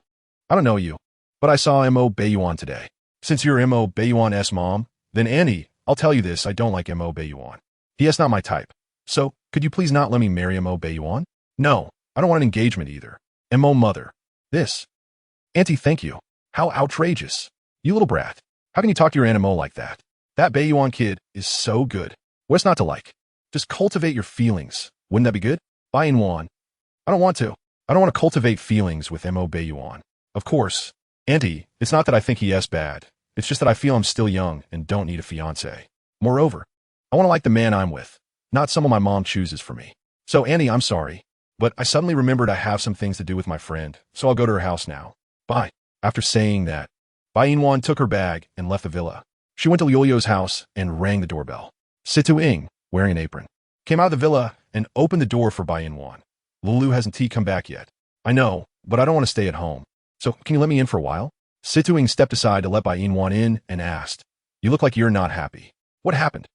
I don't know you, but I saw Mo Bai Yina today. Since you're Mo Bai Yina's mom, then Auntie, I'll tell you this, I don't like Mo Bai Yina. He is not my type. So, could you please not let me marry Mo Bai Yina? No, I don't want an engagement either. Mo mother. This. Auntie, thank you. How outrageous. You little brat. How can you talk to your animal like that? That Bai Yina kid is so good. What's not to like? Just cultivate your feelings. Wouldn't that be good? Bai Yina. I don't want to. I don't want to cultivate feelings with Mo Bai Yina. Of course. Auntie, it's not that I think he is bad. It's just that I feel I'm still young and don't need a fiancé. Moreover, I want to like the man I'm with, not someone my mom chooses for me. So Auntie, I'm sorry, but I suddenly remembered I have some things to do with my friend, so I'll go to her house now. Bye. After saying that, Bai Yina took her bag and left the villa. She went to Liu's house and rang the doorbell. Situ Ing, wearing an apron, came out of the villa and opened the door for Bai Yina. Lulu hasn't come back yet. I know, but I don't want to stay at home. So can you let me in for a while? Situ Ing stepped aside to let Bai Yina in and asked, You look like you're not happy. What happened?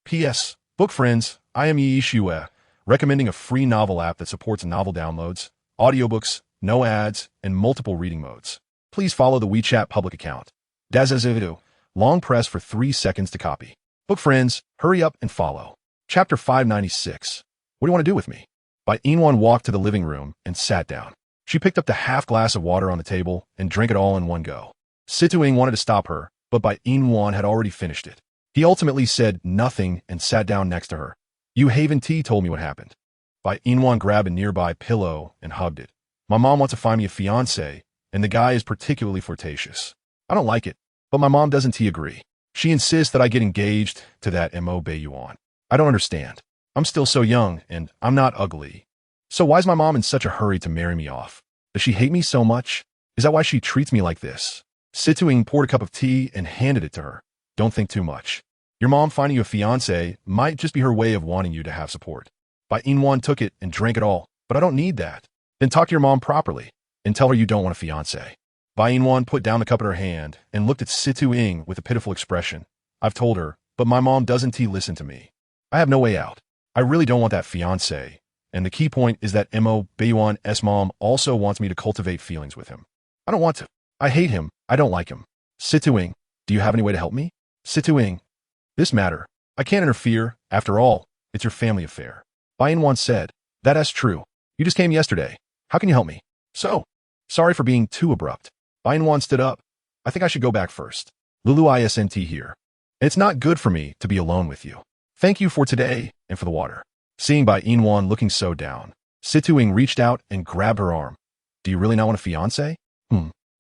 P.S. Book friends, I am Yi Shue, recommending a free novel app that supports novel downloads, audiobooks, no ads, and multiple reading modes. Please follow the WeChat public account. Dazazividu. Long press for 3 seconds to copy. Book friends, hurry up and follow. Chapter 596. What do you want to do with me? Bai Yina walked to the living room and sat down. She picked up the half glass of water on the table and drank it all in one go. Situing wanted to stop her, but Bai Yina had already finished it. He ultimately said nothing and sat down next to her. You Haven T told me what happened. Bai Yina grabbed a nearby pillow and hugged it. My mom wants to find me a fiancé, and the guy is particularly flirtatious. I don't like it, but my mom doesn't agree. She insists that I get engaged to that Bai Yina. I don't understand. I'm still so young, and I'm not ugly. So why's my mom in such a hurry to marry me off? Does she hate me so much? Is that why she treats me like this? Situing poured a cup of tea and handed it to her. Don't think too much. Your mom finding you a fiancé might just be her way of wanting you to have support. Bai Yina took it and drank it all, but I don't need that. Then talk to your mom properly and tell her you don't want a fiancé. Bai Yina put down the cup in her hand and looked at Situing with a pitiful expression. I've told her, but my mom doesn't listen to me. I have no way out. I really don't want that fiancé. And the key point is that Bai Yina's mom also wants me to cultivate feelings with him. I don't want to. I hate him. I don't like him. Situing, do you have any way to help me? Situing, this matter. I can't interfere. After all, it's your family affair. Bai Yina said, that's true. You just came yesterday. How can you help me? So, sorry for being too abrupt. Bai Yina stood up. I think I should go back first. Lulu isn't here. It's not good for me to be alone with you. Thank you for today and for the water. Seeing Bai Yina looking so down, Situing reached out and grabbed her arm. Do you really not want a fiancé?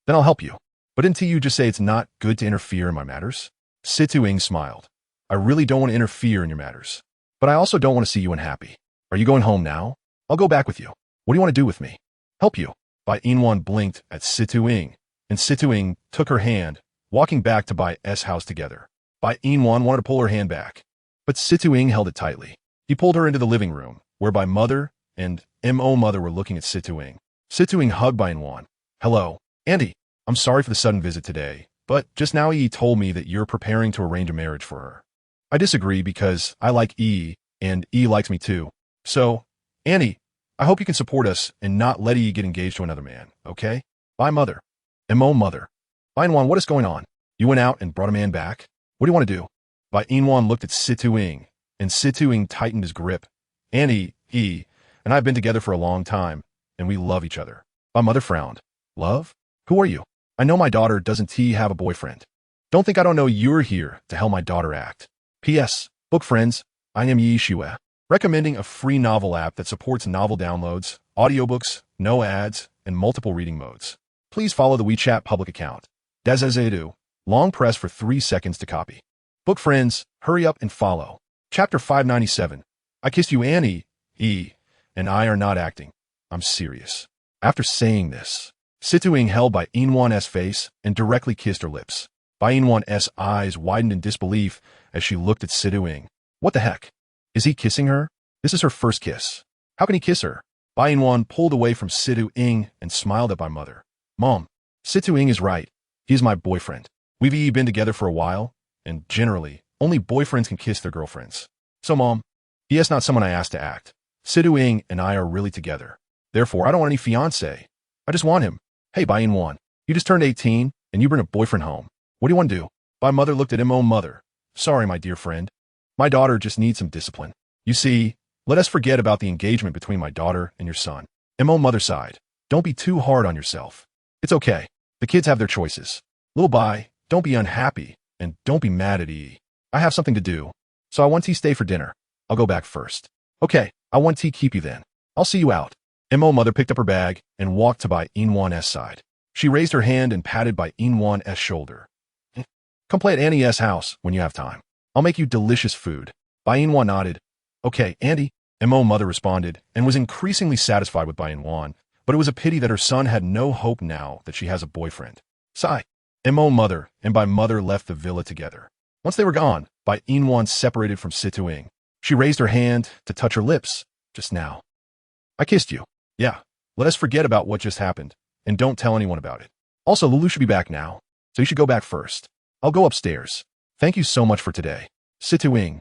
Then I'll help you. But didn't you just say it's not good to interfere in my matters? Situing smiled. I really don't want to interfere in your matters. But I also don't want to see you unhappy. Are you going home now? I'll go back with you. What do you want to do with me? Help you. Bai Yina blinked at Situing, and Situing took her hand, walking back to Bai's house together. Bai Yina wanted to pull her hand back, but Situing held it tightly. He pulled her into the living room, where mother and mother were looking at Situing. Situing hugged Bai Yina. Hello, Andy. I'm sorry for the sudden visit today, but just now he told me that you're preparing to arrange a marriage for her. I disagree because I like and likes me too. So, Annie, I hope you can support us and not let get engaged to another man, okay? Bye, mother. Mother. Bai Yina, what is going on? You went out and brought a man back? What do you want to do? Bai Yina looked at Situing, and Situing tightened his grip. Annie, and I have been together for a long time, and we love each other. My mother frowned. Love? Who are you? I know my daughter doesn't have a boyfriend. Don't think I don't know you're here to help my daughter act. P.S. Book friends, I am Yi Shue, recommending a free novel app that supports novel downloads, audiobooks, no ads, and multiple reading modes. Please follow the WeChat public account. Dazazedu. Long press for 3 seconds to copy. Book friends, hurry up and follow. Chapter 597. I kissed you, Annie, and I are not acting. I'm serious. After saying this, Situing held Bai Yina's face and directly kissed her lips. Bai Yina's eyes widened in disbelief as she looked at Situing. What the heck? Is he kissing her? This is her first kiss. How can he kiss her? Bai Yina pulled away from Situing and smiled at my mother. Mom, Situing is right. He is my boyfriend. We've been together for a while, and generally, only boyfriends can kiss their girlfriends. So, Mom, he is not someone I asked to act. Situing and I are really together. Therefore, I don't want any fiancé. I just want him. Hey, Bai Yina, you just turned 18, and you bring a boyfriend home. What do you want to do? Bai mother looked at mother. Sorry, my dear friend. My daughter just needs some discipline. You see, let us forget about the engagement between my daughter and your son. Mother sighed. Don't be too hard on yourself. It's okay. The kids have their choices. Little Bai, don't be unhappy, and don't be mad at I have something to do, so I want to stay for dinner. I'll go back first. Okay, I want to keep you then. I'll see you out. Mother picked up her bag and walked to Bai Yina's side. She raised her hand and patted Bai Yina's shoulder. Come play at Annie's house when you have time. I'll make you delicious food. Bai Yina nodded. Okay, Andy. Mother responded and was increasingly satisfied with Bai Yina, but it was a pity that her son had no hope now that she has a boyfriend. Sigh. Mother and Bai mother left the villa together. Once they were gone, Bai Yina separated from Situing. She raised her hand to touch her lips just now. I kissed you. Yeah, let us forget about what just happened, and don't tell anyone about it. Also, Lulu should be back now, so you should go back first. I'll go upstairs. Thank you so much for today. Situing.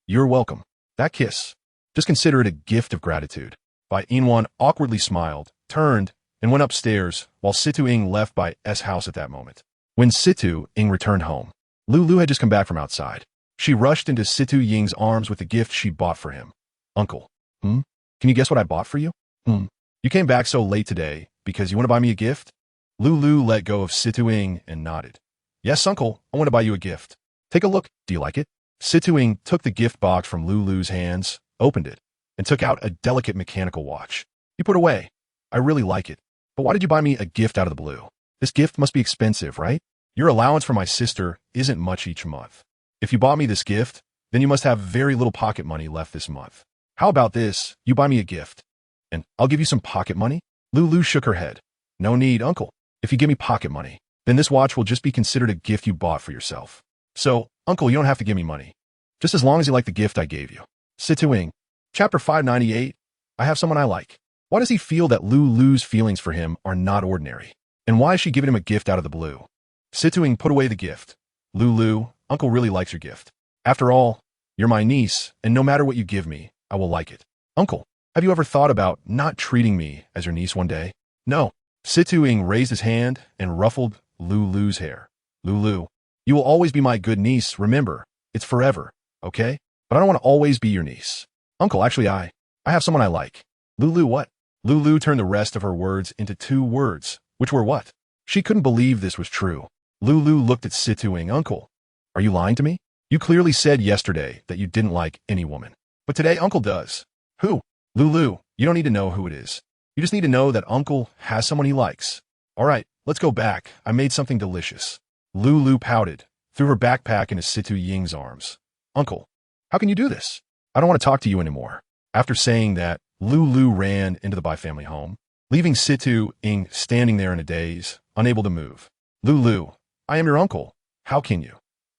You're welcome. That kiss. Just consider it a gift of gratitude. Bai Yina awkwardly smiled, turned, and went upstairs, while Situing left Bai's house at that moment. When Situ Ying returned home, Lulu had just come back from outside. She rushed into Situ Ying's arms with the gift she bought for him. Uncle, can you guess what I bought for you? You came back so late today because you want to buy me a gift? Lulu let go of Situ Ying and nodded. Yes, uncle, I want to buy you a gift. Take a look. Do you like it? Situ Ying took the gift box from Lulu's hands, opened it, and took out a delicate mechanical watch. You put it away. I really like it. But why did you buy me a gift out of the blue? This gift must be expensive, right? Your allowance for my sister isn't much each month. If you bought me this gift, then you must have very little pocket money left this month. How about this? You buy me a gift, and I'll give you some pocket money? Lulu shook her head. No need, uncle. If you give me pocket money, then this watch will just be considered a gift you bought for yourself. So, uncle, you don't have to give me money. Just as long as you like the gift I gave you. Situ Ying. Chapter 598. I have someone I like. Why does he feel that Lulu's feelings for him are not ordinary? And why is she giving him a gift out of the blue? Situ Ying put away the gift. Lulu, uncle really likes your gift. After all, you're my niece, and no matter what you give me, I will like it. Uncle, have you ever thought about not treating me as your niece one day? No. Situ Ying raised his hand and ruffled Lulu's hair. Lulu, you will always be my good niece, remember. It's forever, okay? But I don't want to always be your niece. Uncle, actually, I have someone I like. Lulu, what? Lulu turned the rest of her words into 2 words, which were what? She couldn't believe this was true. Lulu looked at Situ Ying. Uncle, are you lying to me? You clearly said yesterday that you didn't like any woman. But today, Uncle does. Who? Lulu, you don't need to know who it is. You just need to know that Uncle has someone he likes. All right, let's go back. I made something delicious. Lulu pouted, threw her backpack into Situ Ying's arms. Uncle, how can you do this? I don't want to talk to you anymore. After saying that, Lulu ran into the Bai family home, leaving Situ Ying standing there in a daze, unable to move. Lulu, I am your uncle. How can you?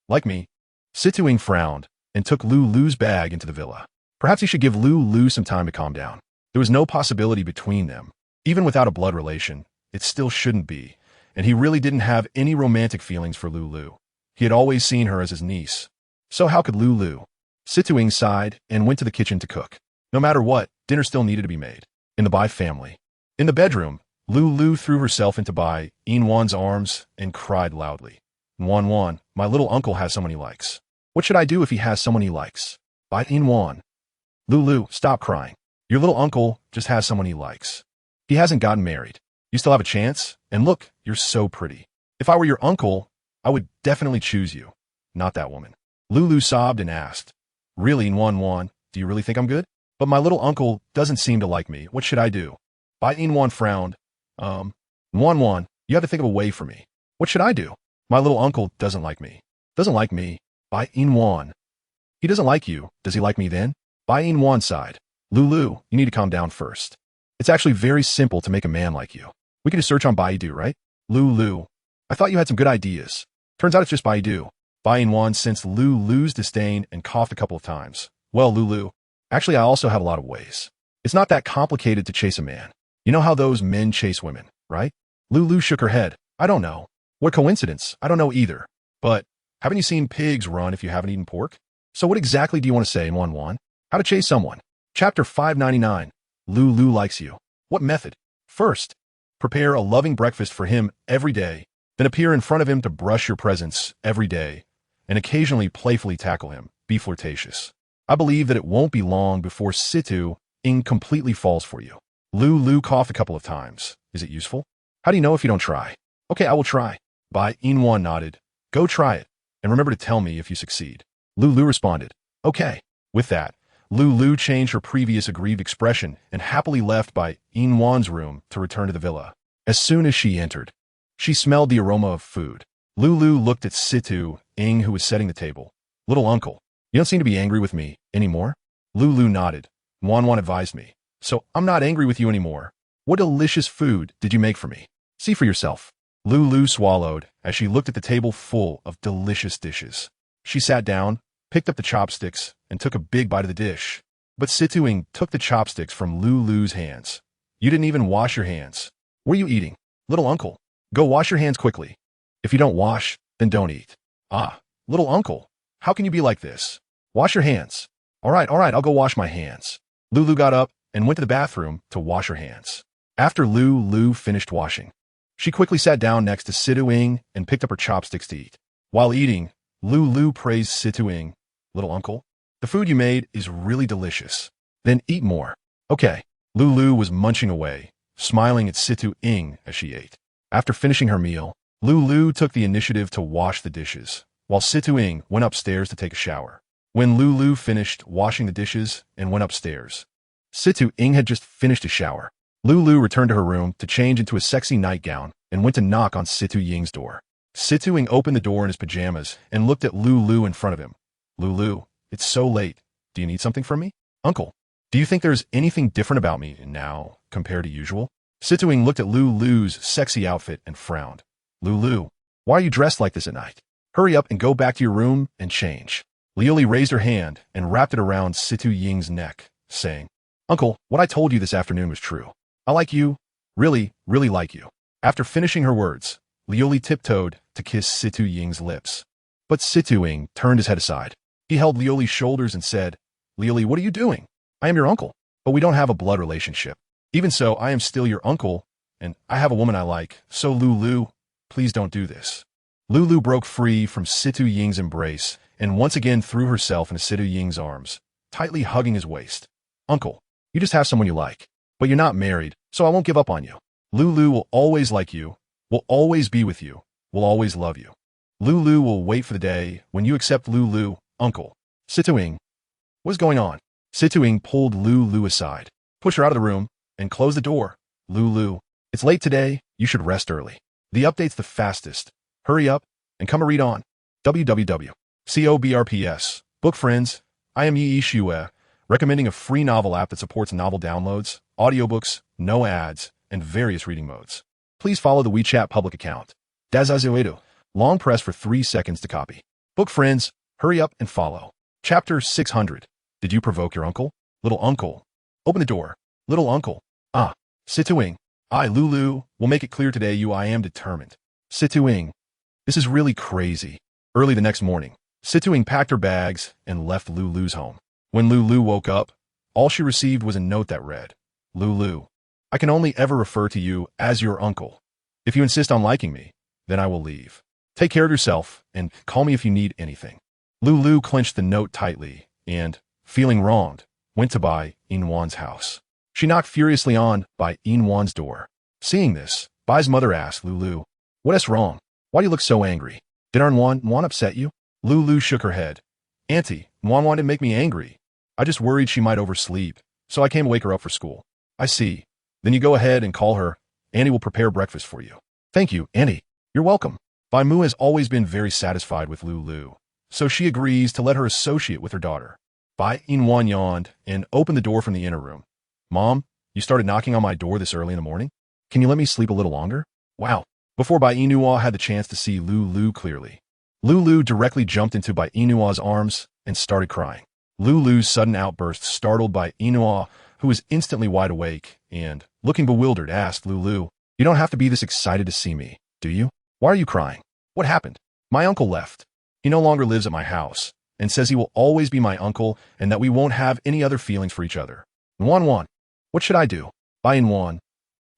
Like me? Situ Ying frowned and took Lulu's bag into the villa. Perhaps he should give Lulu some time to calm down. There was no possibility between them. Even without a blood relation, it still shouldn't be, and he really didn't have any romantic feelings for Lulu. He had always seen her as his niece. So how could Lulu? Situ Ying sighed and went to the kitchen to cook. No matter what, dinner still needed to be made. In the Bai family. In the bedroom, Lulu threw herself into Bai Yinwan's arms and cried loudly. Wan, my little uncle has someone he likes. What should I do if he has someone he likes? Bai Yinwan. Lulu, stop crying. Your little uncle just has someone he likes. He hasn't gotten married. You still have a chance, and look, you're so pretty. If I were your uncle, I would definitely choose you, not that woman. Lulu sobbed and asked, Really, Wan, do you really think I'm good? But my little uncle doesn't seem to like me. What should I do? Bai Yinwan frowned. Wan, you have to think of a way for me. What should I do? My little uncle doesn't like me. Doesn't like me? Bai Yinwan. He doesn't like you. Does he like me then? Bai Yinwan sighed. Lulu, you need to calm down first. It's actually very simple to make a man like you. We can just search on Baidu, right? Lulu, I thought you had some good ideas. Turns out it's just Baidu. Bai Yinwan sensed Lulu's disdain and coughed a couple of times. Well, Lulu, actually I also have a lot of ways. It's not that complicated to chase a man. You know how those men chase women, right? Lulu shook her head. I don't know. What coincidence? I don't know either. But haven't you seen pigs run if you haven't eaten pork? So what exactly do you want to say, Wan? How to chase someone? Chapter 599. Lulu likes you. What method? First, prepare a loving breakfast for him every day, then appear in front of him to brush your presence every day, and occasionally playfully tackle him. Be flirtatious. I believe that it won't be long before Situ Ying completely falls for you. Lulu coughed a couple of times. Is it useful? How do you know if you don't try? Okay, I will try. Bai Yinwan nodded. Go try it, and remember to tell me if you succeed. Lulu responded. Okay. With that, Lulu changed her previous aggrieved expression and happily left Bai Yinwan's room to return to the villa. As soon as she entered, she smelled the aroma of food. Lulu looked at Situ Ying, who was setting the table. Little uncle, you don't seem to be angry with me anymore? Lulu nodded. Wan advised me. So I'm not angry with you anymore. What delicious food did you make for me? See for yourself. Lulu swallowed as she looked at the table full of delicious dishes. She sat down, picked up the chopsticks, and took a big bite of the dish. But Situ Ying took the chopsticks from Lulu's hands. You didn't even wash your hands. What are you eating? Little uncle, go wash your hands quickly. If you don't wash, then don't eat. Ah, little uncle, how can you be like this? Wash your hands. All right, I'll go wash my hands. Lulu got up and went to the bathroom to wash her hands. After Lulu finished washing, She quickly sat down next to Situ-ing and picked up her chopsticks to eat. While eating, Lulu praised Situ-ing. "Little uncle, the food you made is really delicious. Then eat more." "Okay." Lulu was munching away, smiling at Situ-ing as she ate. After finishing her meal, Lulu took the initiative to wash the dishes, while Situ-ing went upstairs to take a shower. When Lulu finished washing the dishes and went upstairs, Situ-ing had just finished a shower. Lulu returned to her room to change into a sexy nightgown and went to knock on Situ-ing's door. Situ-ing opened the door in his pajamas and looked at Lulu in front of him. "Lulu, it's so late. Do you need something from me?" "Uncle, do you think there's anything different about me now compared to usual?" Situ-ing looked at Lulu's sexy outfit and frowned. "Lulu, why are you dressed like this at night? Hurry up and go back to your room and change." Liuli raised her hand and wrapped it around Situ-ing's neck, saying, "Uncle, what I told you this afternoon was true. I like you. Really, really like you." After finishing her words, Liuli tiptoed to kiss Situ-ing's lips. But Situ-ing turned his head aside. He held Liuli's shoulders and said, "Liuli, what are you doing? I am your uncle, but we don't have a blood relationship. Even so, I am still your uncle, and I have a woman I like, so Lulu, please don't do this." Lulu broke free from Situ-ing's embrace and once again threw herself into Situ-ing's arms, tightly hugging his waist. "Uncle, you just have someone you like, but you're not married, so I won't give up on you. Lulu will always like you, will always be with you, will always love you. Lulu will wait for the day when you accept Lulu, uncle." "Situ-ing, what's going on?" Situ-ing pulled Lulu aside, pushed her out of the room, and closed the door. "Lulu, it's late today. You should rest early. The update's the fastest. Hurry up and come and read on. www.cobrps. Book friends, I am Yi Shue, recommending a free novel app that supports novel downloads, audiobooks, no ads, and various reading modes. Please follow the WeChat public account. Dazazuedo. Long press for 3 seconds to copy. Book friends, hurry up and follow. Chapter 600. Did you provoke your uncle? Little uncle. Open the door. Little uncle. Ah, Situ-ing. I, Lulu, will make it clear today I am determined. Situ-ing. This is really crazy. Early the next morning, Situ-ing packed her bags and left Lulu's home. When Lulu woke up, all she received was a note that read, "Lulu, I can only ever refer to you as your uncle. If you insist on liking me, then I will leave. Take care of yourself and call me if you need anything." Lulu clenched the note tightly and, feeling wronged, went to Bai Yina's house. She knocked furiously on Bai Yina's door. Seeing this, Bai's mother asked Lulu, "What is wrong? Why do you look so angry? Did our Nwan upset you?" Lulu shook her head. "Auntie, Nwan didn't make me angry. I just worried she might oversleep, so I came to wake her up for school." "I see. Then you go ahead and call her. Auntie will prepare breakfast for you." "Thank you, Auntie. You're welcome." Bai Mu has always been very satisfied with Lulu, so she agrees to let her associate with her daughter. Bai Yina yawned and opened the door from the inner room. "Mom, you started knocking on my door this early in the morning? Can you let me sleep a little longer?" "Wow." Before Bai Yina had the chance to see Lulu clearly, Lulu directly jumped into Bai Yina's arms and started crying. Lulu's sudden outburst startled Bai Yina, who was instantly wide awake and, looking bewildered, asked Lulu, "You don't have to be this excited to see me, do you? Why are you crying? What happened?" "My uncle left. He no longer lives at my house and says he will always be my uncle and that we won't have any other feelings for each other." "Nwan, what should I do?" "Bai Yina,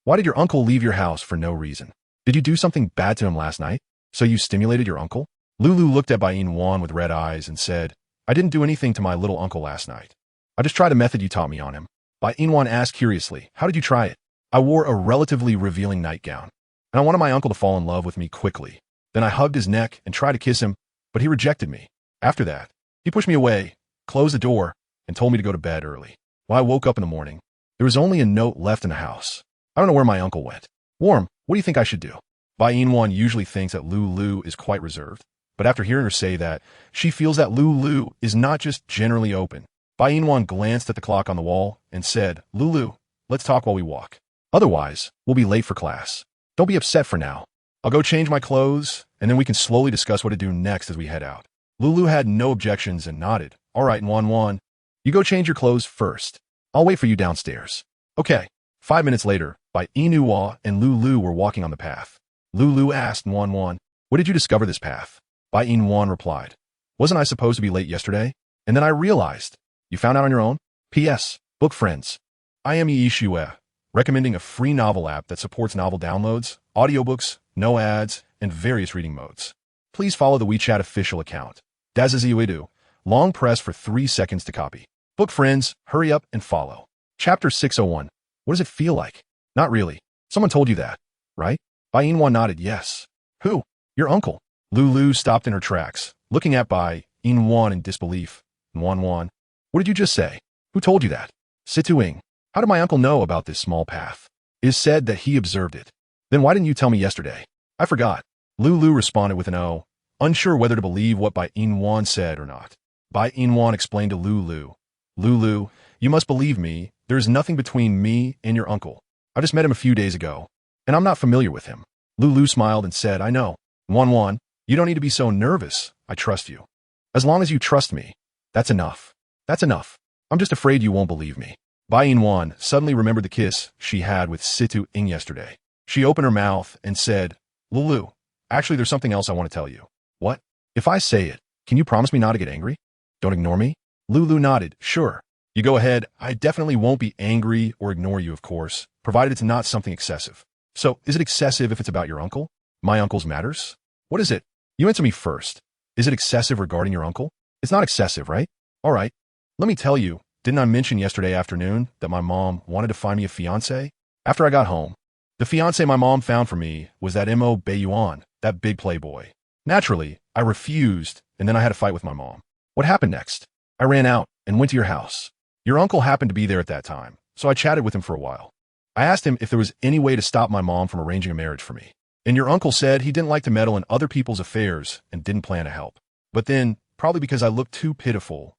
why did your uncle leave your house for no reason? Did you do something bad to him last night? So you stimulated your uncle?" Lulu looked at Bai Yina with red eyes and said, "I didn't do anything to my little uncle last night. I just tried a method you taught me on him." Bai Yina asked curiously, "How did you try it?" "I wore a relatively revealing nightgown, and I wanted my uncle to fall in love with me quickly. Then I hugged his neck and tried to kiss him, but he rejected me. After that, he pushed me away, closed the door, and told me to go to bed early. When I woke up in the morning, there was only a note left in the house. I don't know where my uncle went." "Warm, what do you think I should do?" Bai Yina usually thinks that Lulu is quite reserved, but after hearing her say that, she feels that Lulu is not just generally open. Bai Yina glanced at the clock on the wall and said, "Lulu, let's talk while we walk. Otherwise, we'll be late for class. Don't be upset for now. I'll go change my clothes, and then we can slowly discuss what to do next as we head out." Lulu had no objections and nodded. "All right, Nwan, you go change your clothes first. I'll wait for you downstairs." "Okay." 5 minutes later, Bai Yina and Lulu were walking on the path. Lulu asked Nwan, "What did you discover this path?" Bai Yina replied, "Wasn't I supposed to be late yesterday? And then I realized." "You found out on your own?" P.S. Book friends, I am Yi Shue, recommending a free novel app that supports novel downloads, audiobooks, no ads, and various reading modes. Please follow the WeChat official account. Daziziwidu. Long press for 3 seconds to copy. Book friends, hurry up and follow. Chapter 601. What does it feel like? Not really. Someone told you that, right? Bai Yina nodded yes. Who? Your uncle. Lulu stopped in her tracks, looking at Bai Yina in disbelief. Wan, what did you just say? Who told you that? Situing. How did my uncle know about this small path? It is said that he observed it. Then why didn't you tell me yesterday? I forgot. Lulu responded with an O, unsure whether to believe what Bai Yina said or not. Bai Yina explained to Lulu. Lulu, you must believe me. There is nothing between me and your uncle. I just met him a few days ago, and I'm not familiar with him. Lulu smiled and said, I know. Wan, you don't need to be so nervous. I trust you. As long as you trust me, that's enough. That's enough. I'm just afraid you won't believe me. Bai Yina suddenly remembered the kiss she had with Situ Ing yesterday. She opened her mouth and said, Lulu, actually there's something else I want to tell you. What? If I say it, can you promise me not to get angry? Don't ignore me? Lulu nodded, sure. You go ahead. I definitely won't be angry or ignore you, of course, provided it's not something excessive. So, is it excessive if it's about your uncle? My uncle's matters? What is it? You answer me first. Is it excessive regarding your uncle? It's not excessive, right? All right. Let me tell you, didn't I mention yesterday afternoon that my mom wanted to find me a fiancé? After I got home, the fiancé my mom found for me was that Bai Yina, that big playboy. Naturally, I refused, and then I had a fight with my mom. What happened next? I ran out and went to your house. Your uncle happened to be there at that time, so I chatted with him for a while. I asked him if there was any way to stop my mom from arranging a marriage for me. And your uncle said he didn't like to meddle in other people's affairs and didn't plan to help. But then, probably because I looked too pitiful,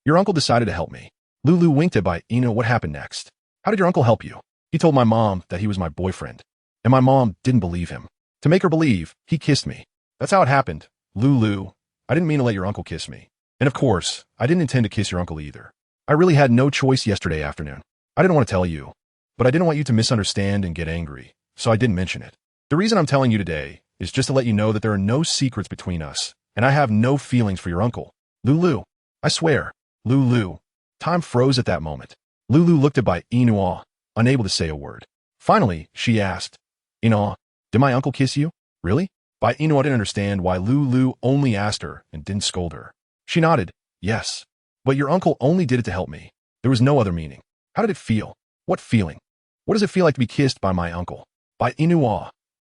your uncle decided to help me. Lulu winked at Bai Yina. What happened next? How did your uncle help you? He told my mom that he was my boyfriend, and my mom didn't believe him. To make her believe, he kissed me. That's how it happened. Lulu, I didn't mean to let your uncle kiss me. And of course, I didn't intend to kiss your uncle either. I really had no choice yesterday afternoon. I didn't want to tell you, but I didn't want you to misunderstand and get angry, so I didn't mention it. The reason I'm telling you today is just to let you know that there are no secrets between us, and I have no feelings for your uncle. Lulu, I swear. Lulu. Time froze at that moment. Lulu looked at Bai Yina, unable to say a word. Finally, she asked, Yina, did my uncle kiss you? Really? Bai Yina didn't understand why Lulu only asked her and didn't scold her. She nodded, yes. But your uncle only did it to help me. There was no other meaning. How did it feel? What feeling? What does it feel like to be kissed by my uncle? Bai Yina.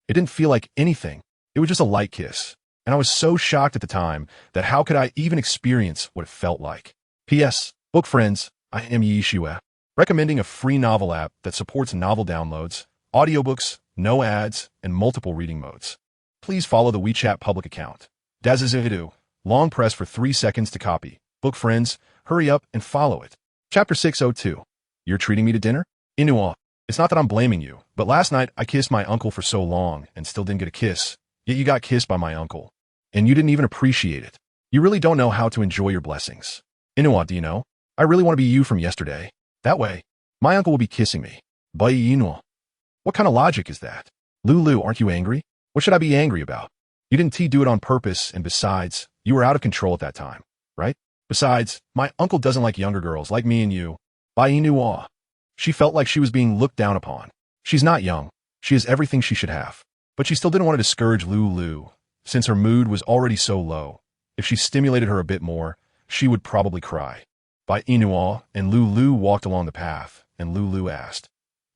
It didn't feel like anything. It was just a light kiss. And I was so shocked at the time that how could I even experience what it felt like? P.S. Book friends, I am Yishua, recommending a free novel app that supports novel downloads, audiobooks, no ads, and multiple reading modes. Please follow the WeChat public account. Dazizidu. Long press for 3 seconds to copy. Book friends, hurry up and follow it. Chapter 602. You're treating me to dinner? Inua. It's not that I'm blaming you, but last night I kissed my uncle for so long and still didn't get a kiss. Yet you got kissed by my uncle. And you didn't even appreciate it. You really don't know how to enjoy your blessings. Inua, do you know? I really want to be you from yesterday. That way, my uncle will be kissing me. Bai Yina. What kind of logic is that? Lulu, aren't you angry? What should I be angry about? You didn't do it on purpose, and besides, you were out of control at that time, right? Besides, my uncle doesn't like younger girls like me and you. Bai Yina. She felt like she was being looked down upon. She's not young. She has everything she should have. But she still didn't want to discourage Lulu, since her mood was already so low. If she stimulated her a bit more, she would probably cry. Bai Yina and Lulu walked along the path, and Lulu asked,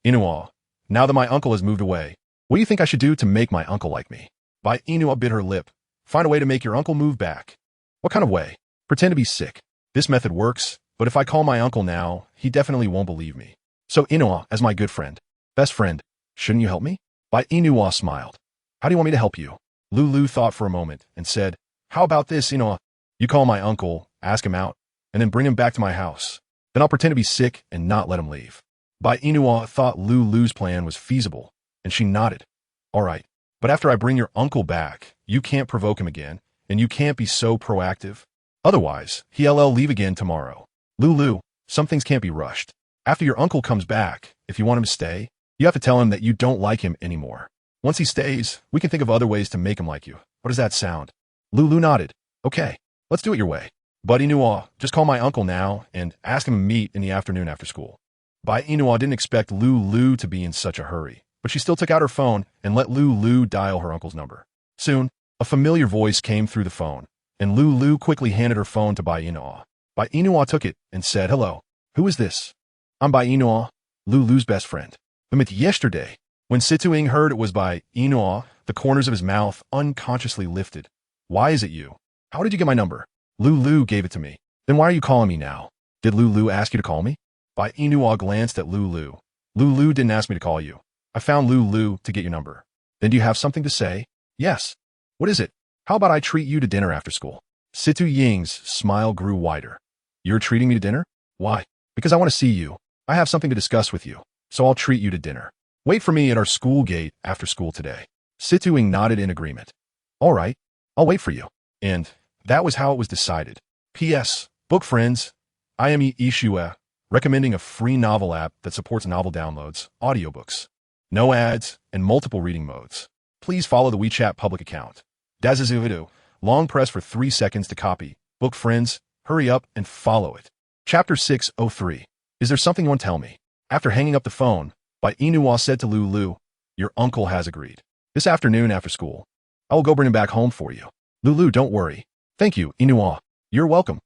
Yina, now that my uncle has moved away, what do you think I should do to make my uncle like me? Bai Yina bit her lip. Find a way to make your uncle move back. What kind of way? Pretend to be sick. This method works, but if I call my uncle now, he definitely won't believe me. So Yina, as my good friend, best friend, shouldn't you help me? Bai Yina smiled. How do you want me to help you? Lulu thought for a moment and said, how about this, Yina? You call my uncle, ask him out, and then bring him back to my house. Then I'll pretend to be sick and not let him leave. Bai Yina thought Lulu's plan was feasible, and she nodded. All right, but after I bring your uncle back, you can't provoke him again, and you can't be so proactive. Otherwise, he'll leave again tomorrow. Lulu, some things can't be rushed. After your uncle comes back, if you want him to stay, you have to tell him that you don't like him anymore. Once he stays, we can think of other ways to make him like you. What does that sound? Lulu nodded. Okay, let's do it your way. Buddy Yina, just call my uncle now and ask him to meet in the afternoon after school. Bai Yina didn't expect Lulu to be in such a hurry, but she still took out her phone and let Lulu dial her uncle's number. Soon, a familiar voice came through the phone, and Lulu quickly handed her phone to Bai Yina. Bai Yina took it and said, "Hello, who is this?" "I'm Bai Yina, Lulu's best friend. We met yesterday." When Situing heard it was Bai Yina, the corners of his mouth unconsciously lifted. "Why is it you? How did you get my number?" "Lulu gave it to me." "Then why are you calling me now? Did Lulu ask you to call me?" Bai Yina glanced at Lulu. "Lulu didn't ask me to call you. I found Lulu to get your number." "Then do you have something to say?" "Yes." "What is it?" "How about I treat you to dinner after school?" Situ Ying's smile grew wider. "You're treating me to dinner? Why?" "Because I want to see you. I have something to discuss with you, so I'll treat you to dinner. Wait for me at our school gate after school today." Situ Ying nodded in agreement. "All right, I'll wait for you." And that was how it was decided. P.S. Book friends, I am Ishua, recommending a free novel app that supports novel downloads, audiobooks, no ads, and multiple reading modes. Please follow the WeChat public account. Dazazuvidu, long press for 3 seconds to copy. Book friends, hurry up and follow it. Chapter 603. Is there something you want to tell me? After hanging up the phone, Bai Yina said to Lulu, "Your uncle has agreed. This afternoon after school, I will go bring him back home for you." "Lulu, don't worry." "Thank you, Yina. You're welcome."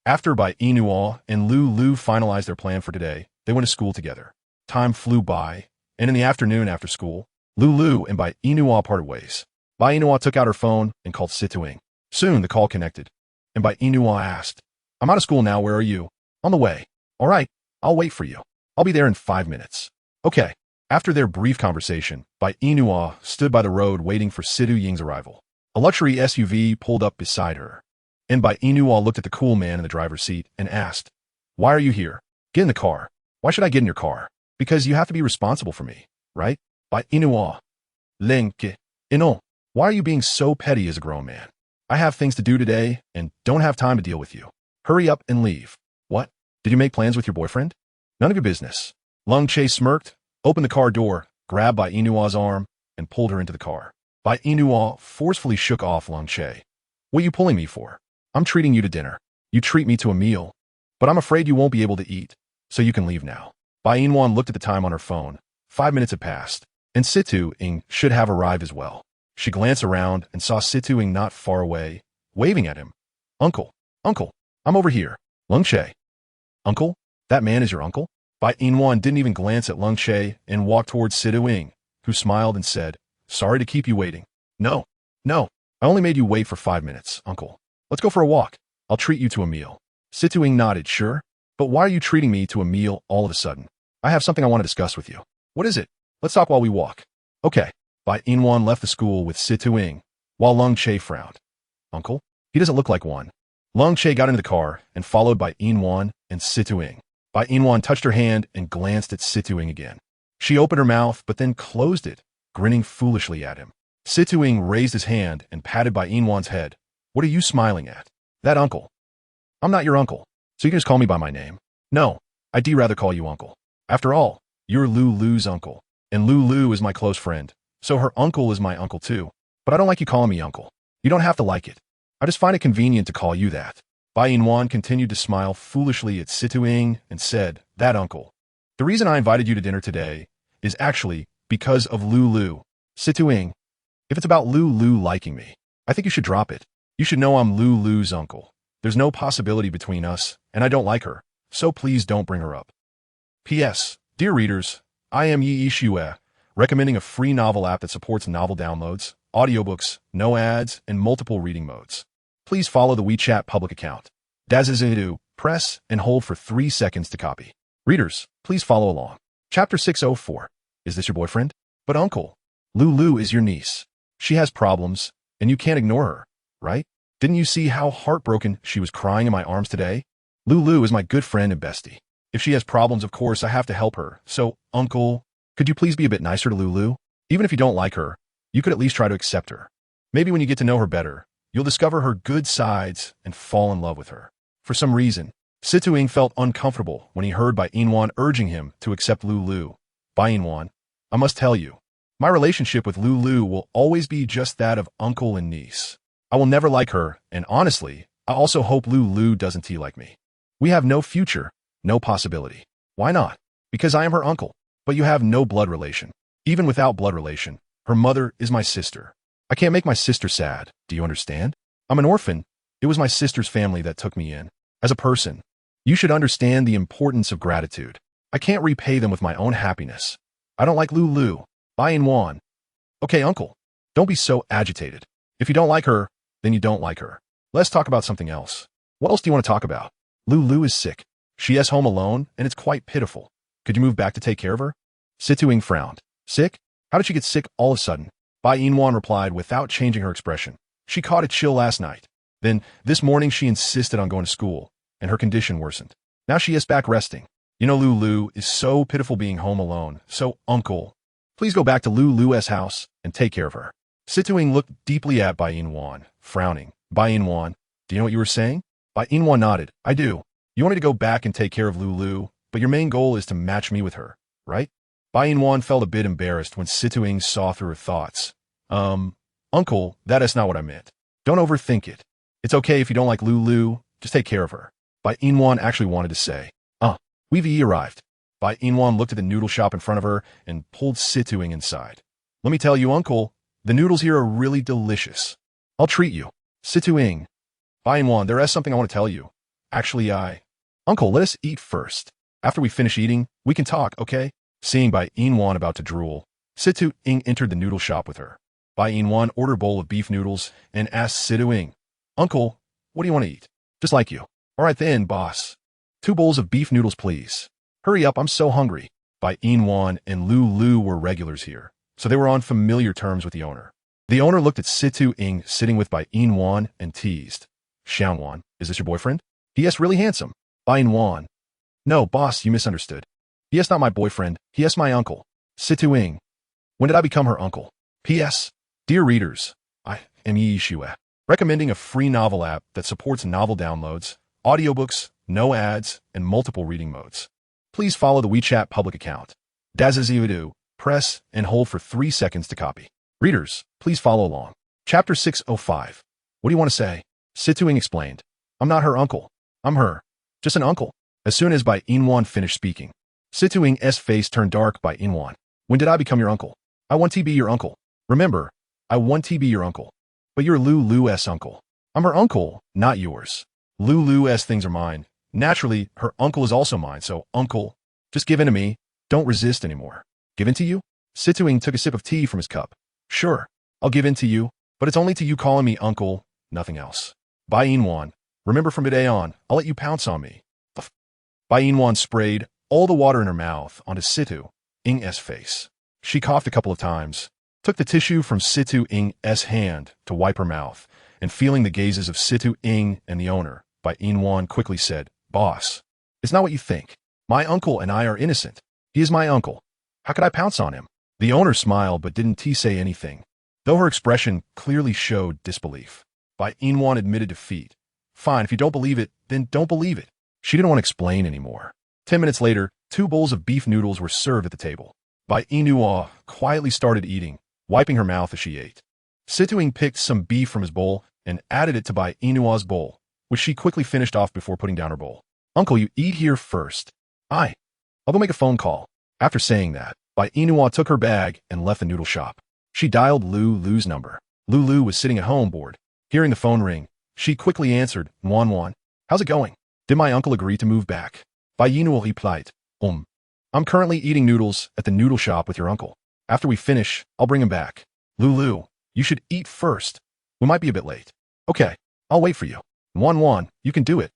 After Bai Yina and Lulu finalized their plan for today, they went to school together. Time flew by, and in the afternoon after school, Lulu and Bai Yina parted ways. Bai Yina took out her phone and called Situing. Soon the call connected, and Bai Yina asked, "I'm out of school now, where are you?" "On the way." "All right, I'll wait for you. I'll be there in 5 minutes." "Okay." After their brief conversation, Bai Yina stood by the road waiting for Situ Ying's arrival. A luxury SUV pulled up beside her, and Bai Yina looked at the cool man in the driver's seat and asked, "Why are you here? Get in the car." "Why should I get in your car?" "Because you have to be responsible for me, right?" Bai Yina. "Lenke. Ino. Why are you being so petty as a grown man? I have things to do today and don't have time to deal with you. Hurry up and leave." "What? Did you make plans with your boyfriend?" "None of your business." Lung Che smirked, opened the car door, grabbed Bai Yina's arm, and pulled her into the car. Bai Yina forcefully shook off Lung Che. "What are you pulling me for? I'm treating you to dinner. You treat me to a meal, but I'm afraid you won't be able to eat, so you can leave now." Bai Yina looked at the time on her phone. 5 minutes had passed, and Situ Ying should have arrived as well. She glanced around and saw Situ Ying not far away, waving at him. "Uncle, uncle, I'm over here." "Lung Che." "Uncle? That man is your uncle?" Bai Yina didn't even glance at Lung Che and walked towards Situ Ying, who smiled and said, "Sorry to keep you waiting." No, I only made you wait for 5 minutes, uncle. Let's go for a walk. I'll treat you to a meal." Situ Ying nodded, "Sure, but why are you treating me to a meal all of a sudden?" "I have something I want to discuss with you." "What is it?" "Let's talk while we walk." "Okay." Bai Yina left the school with Situ Ying, while Lung Che frowned. "Uncle? He doesn't look like one." Lung Che got into the car and followed by Yina and Situ Ying. Bai Yina touched her hand and glanced at Situ Ying again. She opened her mouth but then closed it, grinning foolishly at him. Situ Ying raised his hand and patted Bai Yina's head. "What are you smiling at?" "That uncle." "I'm not your uncle, so you can just call me by my name." "No, I'd rather call you uncle. After all, you're Lulu's uncle, and Lulu is my close friend, so her uncle is my uncle too. But I don't like you calling me uncle. You don't have to like it. I just find it convenient to call you that." Bai Yina continued to smile foolishly at Situ Ying and said, "That uncle. The reason I invited you to dinner today is actually because of Lulu." "Situ Ying, if it's about Lulu liking me, I think you should drop it. You should know I'm Lulu's uncle. There's no possibility between us, and I don't like her, so please don't bring her up." P.S. Dear readers, I am Ishua, recommending a free novel app that supports novel downloads, audiobooks, no ads, and multiple reading modes. Please follow the WeChat public account. Dazazudu, press and hold for 3 seconds to copy. Readers, please follow along. Chapter 604. Is this your boyfriend? "But uncle, Lulu is your niece. She has problems, and you can't ignore her, right? Didn't you see how heartbroken she was crying in my arms today? Lulu is my good friend and bestie. If she has problems, of course, I have to help her. So, uncle, could you please be a bit nicer to Lulu? Even if you don't like her, you could at least try to accept her. Maybe when you get to know her better, you'll discover her good sides and fall in love with her." For some reason, Situ Ying felt uncomfortable when he heard Bai Yina urging him to accept Lulu. "Bai Yina, I must tell you, my relationship with Lulu will always be just that of uncle and niece. I will never like her, and honestly, I also hope Lulu doesn't like me. We have no future, no possibility." "Why not?" Because I am her uncle. But you have no blood relation. Even without blood relation, her mother is my sister. I can't make my sister sad. Do you understand? I'm an orphan. It was my sister's family that took me in. As a person, you should understand the importance of gratitude. I can't repay them with my own happiness. I don't like Lulu. Bai Yina. Okay, uncle. Don't be so agitated. If you don't like her, then you don't like her. Let's talk about something else. What else do you want to talk about? Lulu is sick. She is home alone, and it's quite pitiful. Could you move back to take care of her? Situing frowned. Sick? How did she get sick all of a sudden? Bai Yina replied without changing her expression. She caught a chill last night. Then, this morning she insisted on going to school, and her condition worsened. Now she is back resting. You know Lulu is so pitiful being home alone. So, uncle, please go back to Lulu's house and take care of her. Situing looked deeply at Bai Yina, frowning. Bai Yina, do you know what you were saying? Bai Yina nodded. I do. You want me to go back and take care of Lulu, but your main goal is to match me with her, right? Bai Yina felt a bit embarrassed when Situing saw through her thoughts. Uncle, that is not what I meant. Don't overthink it. It's okay if you don't like Lulu, just take care of her. Bai Yina actually wanted to say. We've arrived. Bai Yina looked at the noodle shop in front of her and pulled Situing inside. Let me tell you, uncle, the noodles here are really delicious. I'll treat you. Situing. Bai Yina, there is something I want to tell you. Actually, Uncle, let us eat first. After we finish eating, we can talk, okay? Seeing Bai Yina about to drool, Situing entered the noodle shop with her. Bai Yina ordered a bowl of beef noodles and asked Situing, Uncle, what do you want to eat? Just like you. All right then, boss. 2 bowls of beef noodles, please. Hurry up, I'm so hungry. Bai Yina and Lulu were regulars here, so they were on familiar terms with the owner. The owner looked at Situing sitting with Bai Yina and teased. Xiangwan, is this your boyfriend? He is really handsome. Bai Yina. No, boss, you misunderstood. He is not my boyfriend, he is my uncle. Situing. When did I become her uncle? P.S. Dear readers, I am Yi Shue, recommending a free novel app that supports novel downloads, audiobooks, no ads, and multiple reading modes. Please follow the WeChat public account. Dazaziudu, press and hold for 3 seconds to copy. Readers, please follow along. Chapter 605. What do you want to say? Situing explained. I'm not her uncle. I'm her. Just an uncle. As soon as Bai Yina finished speaking, Situing's face turned dark. Bai Yina. When did I become your uncle? I want to be your uncle. Remember, I want to be your uncle. But you're Lulu's uncle. I'm her uncle, not yours. Lulu's things are mine. Naturally, her uncle is also mine, so uncle, just give in to me. Don't resist anymore. Give in to you? Situing took a sip of tea from his cup. Sure, I'll give in to you, but it's only to you calling me uncle, nothing else. Bai Yina, remember from today on, I'll let you pounce on me. Bai Yina sprayed all the water in her mouth onto Situing's face. She coughed a couple of times, took the tissue from Situing's hand to wipe her mouth, and feeling the gazes of Situing and the owner, Bai Yina quickly said, Boss, it's not what you think. My uncle and I are innocent. He is my uncle. How could I pounce on him? The owner smiled but didn't say anything, though her expression clearly showed disbelief. Bai Yina admitted defeat. Fine, if you don't believe it, then don't believe it. She didn't want to explain anymore. 10 minutes later, 2 bowls of beef noodles were served at the table. Bai Yina quietly started eating, wiping her mouth as she ate. Situing picked some beef from his bowl and added it to Bai Yina's bowl, which she quickly finished off before putting down her bowl. Uncle, you eat here first. I'll go make a phone call. After saying that, Bai Yina took her bag and left the noodle shop. She dialed Lulu's number. Lulu was sitting at home bored. Hearing the phone ring, she quickly answered, Wan. How's it going? Did my uncle agree to move back? Bai Yina replied, I'm currently eating noodles at the noodle shop with your uncle. After we finish, I'll bring him back. Lulu, you should eat first. We might be a bit late. Okay, I'll wait for you. Wan, you can do it.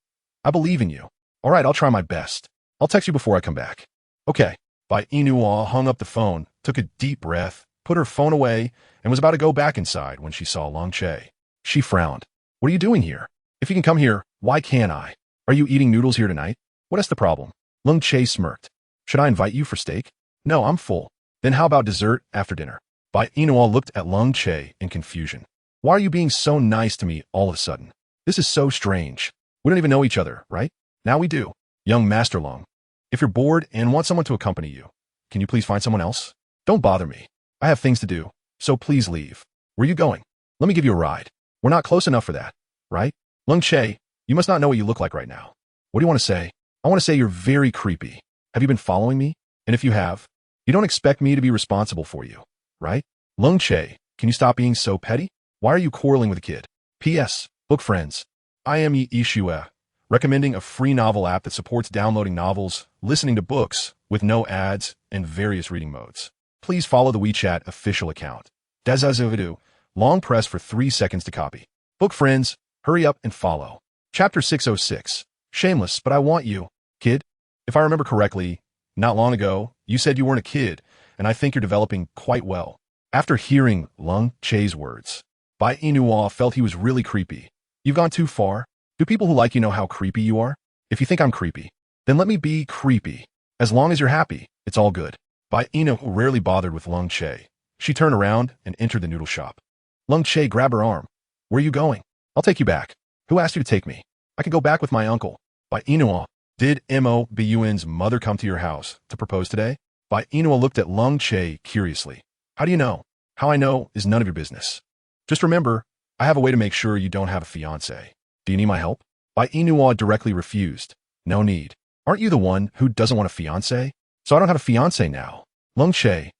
I believe in you. All right, I'll try my best. I'll text you before I come back. Okay. Bai Yina hung up the phone, took a deep breath, put her phone away, and was about to go back inside when she saw Long Che. She frowned. What are you doing here? If you can come here, why can't I? Are you eating noodles here tonight? What is the problem? Long Che smirked. Should I invite you for steak? No, I'm full. Then how about dessert after dinner? Bai Yina looked at Long Che in confusion. Why are you being so nice to me all of a sudden? This is so strange. We don't even know each other, right? Now we do. Young Master Long, if you're bored and want someone to accompany you, can you please find someone else? Don't bother me. I have things to do, so please leave. Where are you going? Let me give you a ride. We're not close enough for that, right? Long Che, you must not know what you look like right now. What do you want to say? I want to say you're very creepy. Have you been following me? And if you have, you don't expect me to be responsible for you, right? Lung Che, can you stop being so petty? Why are you quarreling with a kid? P.S. Book friends. I am Yishua, recommending a free novel app that supports downloading novels, listening to books with no ads, and various reading modes. Please follow the WeChat official account. Dazazavidu, long press for 3 seconds to copy. Book friends, hurry up and follow. Chapter 606. Shameless, but I want you. Kid, if I remember correctly, not long ago, you said you weren't a kid, and I think you're developing quite well. After hearing Lung Che's words, Bai Yina felt he was really creepy. You've gone too far. Do people who like you know how creepy you are? If you think I'm creepy, then let me be creepy. As long as you're happy, it's all good. Bai Yina rarely bothered with Lung Che. She turned around and entered the noodle shop. Lung Che grabbed her arm. Where are you going? I'll take you back. Who asked you to take me? I can go back with my uncle. Bai Yina, did Mo Buyuan's mother come to your house to propose today? Bai Yina looked at Lung Che curiously. How do you know? How I know is none of your business. Just remember, I have a way to make sure you don't have a fiancé. Do you need my help? Bai Yina directly refused. No need. Aren't you the one who doesn't want a fiancé? So I don't have a fiancé now. Lung Che,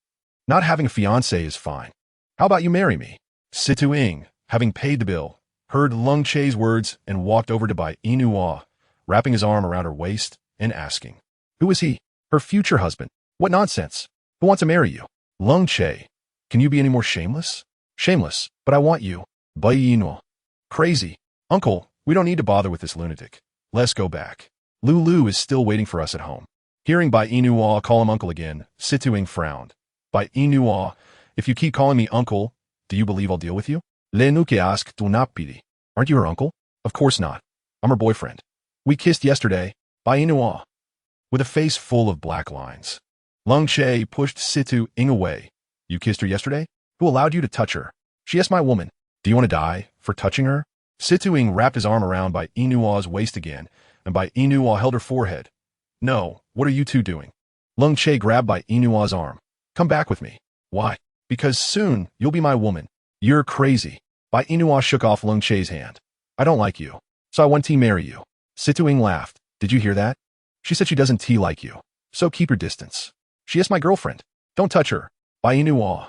not having a fiancé is fine. How about you marry me? Situ Ing, having paid the bill, heard Lung Che's words and walked over to Bai Yina, wrapping his arm around her waist and asking, who is he? Her future husband. What nonsense. Who wants to marry you? Lung Che, can you be any more shameless? Shameless, but I want you. Bai Yina. Crazy. Uncle, we don't need to bother with this lunatic. Let's go back. Lulu is still waiting for us at home. Hearing Bai Yina call him uncle again, Situ Ing frowned. Bai Yina, if you keep calling me uncle, do you believe I'll deal with you? Le nuke ask do not pity. Aren't you her uncle? Of course not. I'm her boyfriend. We kissed yesterday. Bai Yina. With a face full of black lines. Lung Che pushed Situ Ing away. You kissed her yesterday? Who allowed you to touch her? She asked my woman. Do you want to die for touching her? Situ Ing wrapped his arm around Bai Yina's waist again, and Bai Yina held her forehead. No, what are you two doing? Lung Che grabbed Bai Yina's arm. Come back with me. Why? Because soon you'll be my woman. You're crazy. Bai Yina shook off Lung Che's hand. I don't like you, so I want to marry you. Situ Ing laughed. Did you hear that? She said she doesn't like you, so keep your distance. She is my girlfriend. Don't touch her. Bai Yina.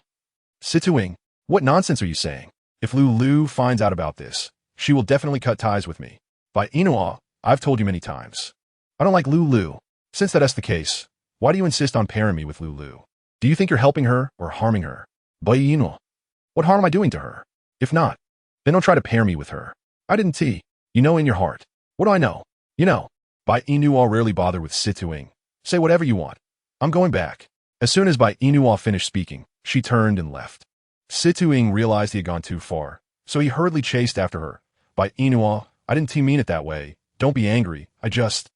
Situ Ing, what nonsense are you saying? If Lulu finds out about this, she will definitely cut ties with me. Bai Yina, I've told you many times. I don't like Lulu. Since that's the case, why do you insist on pairing me with Lulu? Do you think you're helping her or harming her? Bai Yina. What harm am I doing to her? If not, then don't try to pair me with her. I didn't tea. You know in your heart. What do I know? You know. Bai Yina rarely bothered with Situ Ing. Say whatever you want. I'm going back. As soon as Bai Yina finished speaking, she turned and left. Situ Ing realized he had gone too far, so he hurriedly chased after her. Bai Yina, I didn't mean it that way. Don't be angry. I just...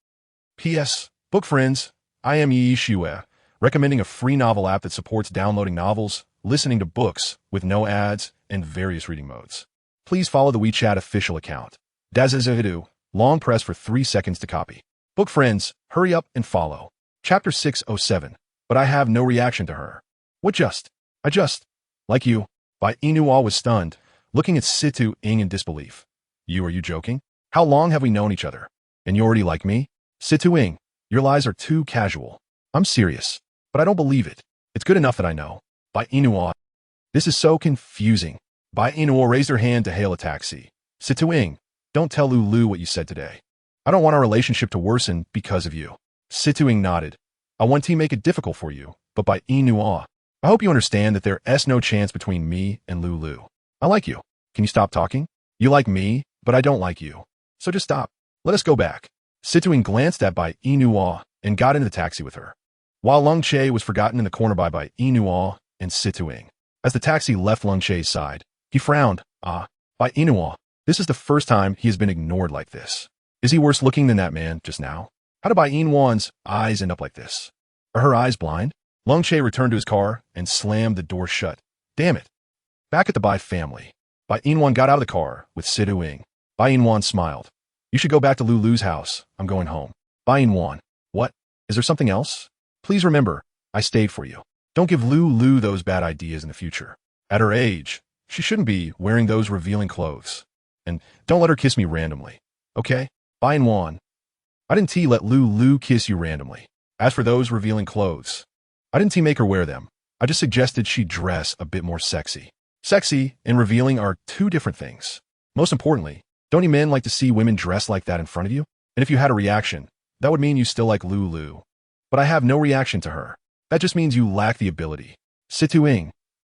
P.S. Book friends, I am Yishua, recommending a free novel app that supports downloading novels, listening to books with no ads, and various reading modes. Please follow the WeChat official account. Dazazavidu, long press for 3 seconds to copy. Book friends, hurry up and follow. Chapter 607. But I have no reaction to her. What just? I just... Like you. Bai Yina was stunned, looking at Situ Ing in disbelief. Are you joking? How long have we known each other? And you already like me? Situ Ing, your lies are too casual. I'm serious, but I don't believe it. It's good enough that I know. Bai Yina. This is so confusing. Bai Yina raised her hand to hail a taxi. Situ Ing, don't tell Lulu what you said today. I don't want our relationship to worsen because of you. Situ Ing nodded. I want to make it difficult for you, but Bai Yina, I hope you understand that there's no chance between me and Lulu. I like you. Can you stop talking? You like me, but I don't like you. So just stop. Let us go back. Situ Ing glanced at Bai Yina and got into the taxi with her, while Lung Che was forgotten in the corner by Bai Yina and Situ Ing. As the taxi left Lung Che's side, he frowned. Bai Yina, this is the first time he has been ignored like this. Is he worse looking than that man just now? How did Bai Yina's eyes end up like this? Are her eyes blind? Lung Che returned to his car and slammed the door shut. Damn it. Back at the Bai family, Bai Yina got out of the car with Situ Ing. Bai Yina smiled. You should go back to Lulu's house. I'm going home. Bai Yina. What? Is there something else? Please remember, I stayed for you. Don't give Lulu those bad ideas in the future. At her age, she shouldn't be wearing those revealing clothes. And don't let her kiss me randomly. Okay? Bai Yina. I didn't let Lulu kiss you randomly. As for those revealing clothes, I didn't make her wear them. I just suggested she dress a bit more sexy. Sexy and revealing are two different things. Most importantly, don't you men like to see women dress like that in front of you? And if you had a reaction, that would mean you still like Lulu. But I have no reaction to her. That just means you lack the ability. Situing.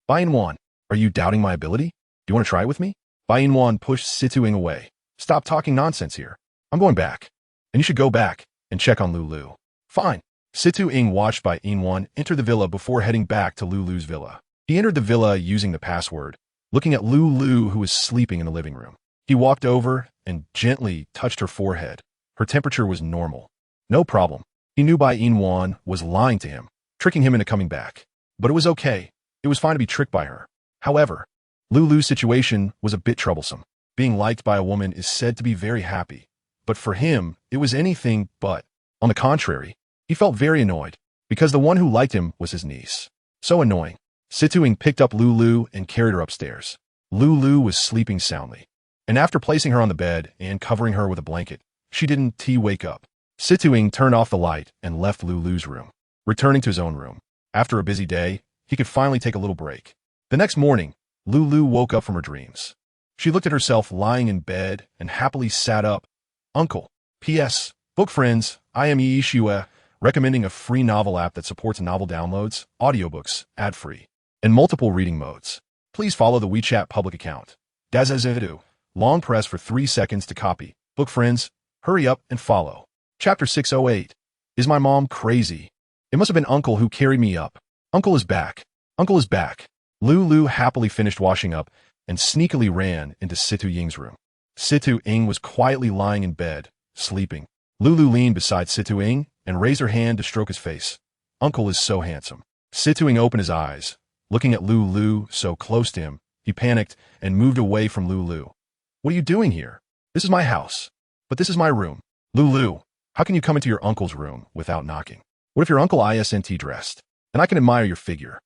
Bai Yina, are you doubting my ability? Do you want to try it with me? Bai Yina pushed Situing away. Stop talking nonsense here. I'm going back. And you should go back and check on Lulu. Fine. Situing watched Bai Yina enter the villa before heading back to Lulu's villa. He entered the villa using the password, looking at Lulu who was sleeping in the living room. He walked over and gently touched her forehead. Her temperature was normal. No problem. He knew Bai Yina was lying to him, tricking him into coming back. But it was okay. It was fine to be tricked by her. However, Lulu's situation was a bit troublesome. Being liked by a woman is said to be very happy, but for him, it was anything but. On the contrary, he felt very annoyed, because the one who liked him was his niece. So annoying. Situing picked up Lulu and carried her upstairs. Lulu was sleeping soundly, and after placing her on the bed and covering her with a blanket, she didn't wake up. Situing turned off the light and left Lulu's room, returning to his own room. After a busy day, he could finally take a little break. The next morning, Lulu woke up from her dreams. She looked at herself lying in bed and happily sat up. Uncle. P.S. Book friends, I am Yishua, recommending a free novel app that supports novel downloads, audiobooks, ad-free, and multiple reading modes. Please follow the WeChat public account. Dazazidu. Long press for 3 seconds to copy. Book friends, hurry up and follow. Chapter 608. Is my mom crazy? It must have been Uncle who carried me up. Uncle is back. Uncle is back. Lulu happily finished washing up and sneakily ran into Situ Ying's room. Situ Ying was quietly lying in bed, sleeping. Lulu leaned beside Situ Ying and raised her hand to stroke his face. Uncle is so handsome. Situ Ying opened his eyes. Looking at Lulu so close to him, he panicked and moved away from Lulu. What are you doing here? This is my house. But this is my room. Lulu, how can you come into your uncle's room without knocking? What if your uncle isn't dressed? And I can admire your figure.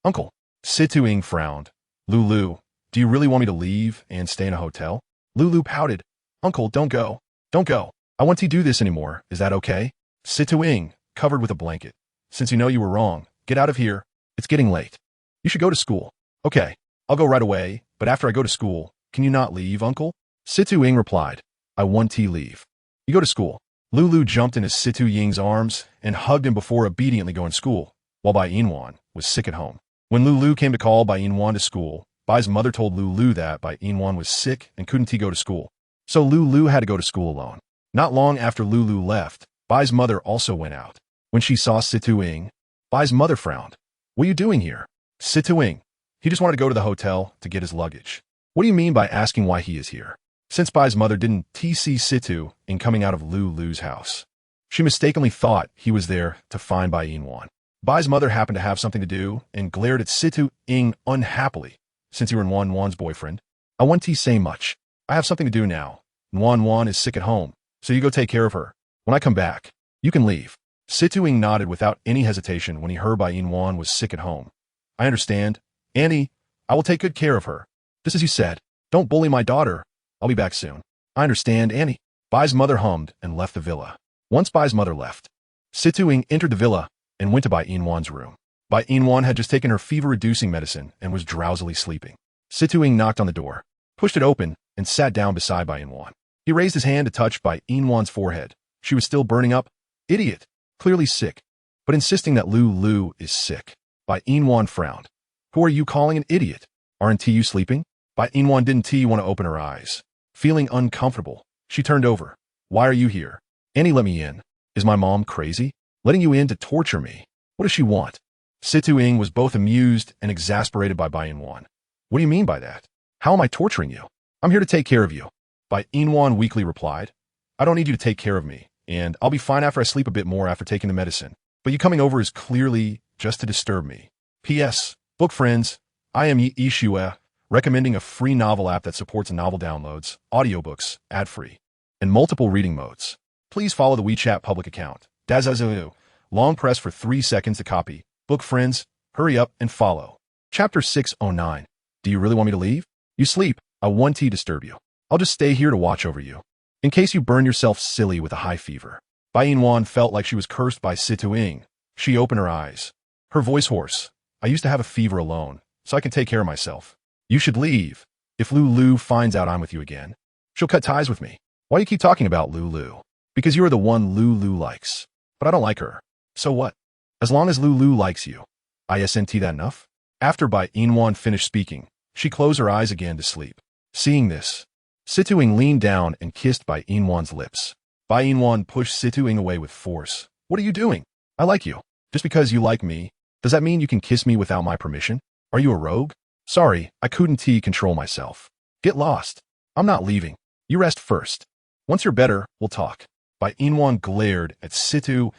Uncle. Situ Ying frowned. Lulu, do you really want me to leave and stay in a hotel? Lulu pouted. Uncle, don't go. Don't go. I want to do this anymore. Is that okay? Situ Ying, covered with a blanket. Since you know you were wrong, get out of here. It's getting late. You should go to school. Okay, I'll go right away, but after I go to school, can you not leave, Uncle? Situ Ying replied. I want to leave. You go to school. Lulu jumped into Situ Ying's arms and hugged him before obediently going to school, while Bai Yina was sick at home. When Lulu came to call Bai Yina to school, Bai's mother told Lulu that Bai Yina was sick and couldn't go to school. So Lulu had to go to school alone. Not long after Lulu left, Bai's mother also went out. When she saw Situ Ying, Bai's mother frowned. What are you doing here? Situ Ying. He just wanted to go to the hotel to get his luggage. What do you mean by asking why he is here? Since Bai's mother didn't see Situ Ying coming out of Lulu's house, she mistakenly thought he was there to find Bai Yina. Bai's mother happened to have something to do and glared at Situ Ying unhappily. Since you were Wan's boyfriend, I want to say much. I have something to do now. Wan is sick at home, so you go take care of her. When I come back, you can leave. Situ Ying nodded without any hesitation when he heard Bai Yina was sick at home. I understand. Annie, I will take good care of her. Just as you said. Don't bully my daughter. I'll be back soon. I understand, Annie. Bai's mother hummed and left the villa. Once Bai's mother left, Situ Ying entered the villa and went to Bai Yina's room. Bai Yina had just taken her fever-reducing medicine and was drowsily sleeping. Situ Ying knocked on the door, pushed it open, and sat down beside Bai Yina. He raised his hand to touch Bai Yina's forehead. She was still burning up. Idiot. Clearly sick. But insisting that Lulu is sick. Bai Yina frowned. Who are you calling an idiot? Aren't you sleeping? Bai Yina didn't want to open her eyes. Feeling uncomfortable, she turned over. Why are you here? Annie, let me in. Is my mom crazy? Letting you in to torture me. What does she want? Situ Ying was both amused and exasperated by Bai Yina. What do you mean by that? How am I torturing you? I'm here to take care of you. Bai Yina weakly replied. I don't need you to take care of me, and I'll be fine after I sleep a bit more after taking the medicine. But you coming over is clearly just to disturb me. P.S. Book friends, I am Yishua, recommending a free novel app that supports novel downloads, audiobooks, ad-free, and multiple reading modes. Please follow the WeChat public account. Dazazidu. Long press for 3 seconds to copy. Book friends, hurry up and follow. Chapter 609. Do you really want me to leave? You sleep. I want to disturb you. I'll just stay here to watch over you. In case you burn yourself silly with a high fever. Bai Yina felt like she was cursed by Situ Ying. She opened her eyes. Her voice hoarse. I used to have a fever alone, so I can take care of myself. You should leave. If Lulu finds out I'm with you again, she'll cut ties with me. Why do you keep talking about Lulu? Because you are the one Lulu likes. But I don't like her. So what? As long as Lulu likes you. Isn't that enough? After Bai Yina finished speaking, she closed her eyes again to sleep. Seeing this, Situing leaned down and kissed Bai Yina's lips. Bai Yina pushed Situing away with force. What are you doing? I like you. Just because you like me, does that mean you can kiss me without my permission? Are you a rogue? Sorry, I couldn't control myself. Get lost. I'm not leaving. You rest first. Once you're better, we'll talk. Bai Yina glared at Situing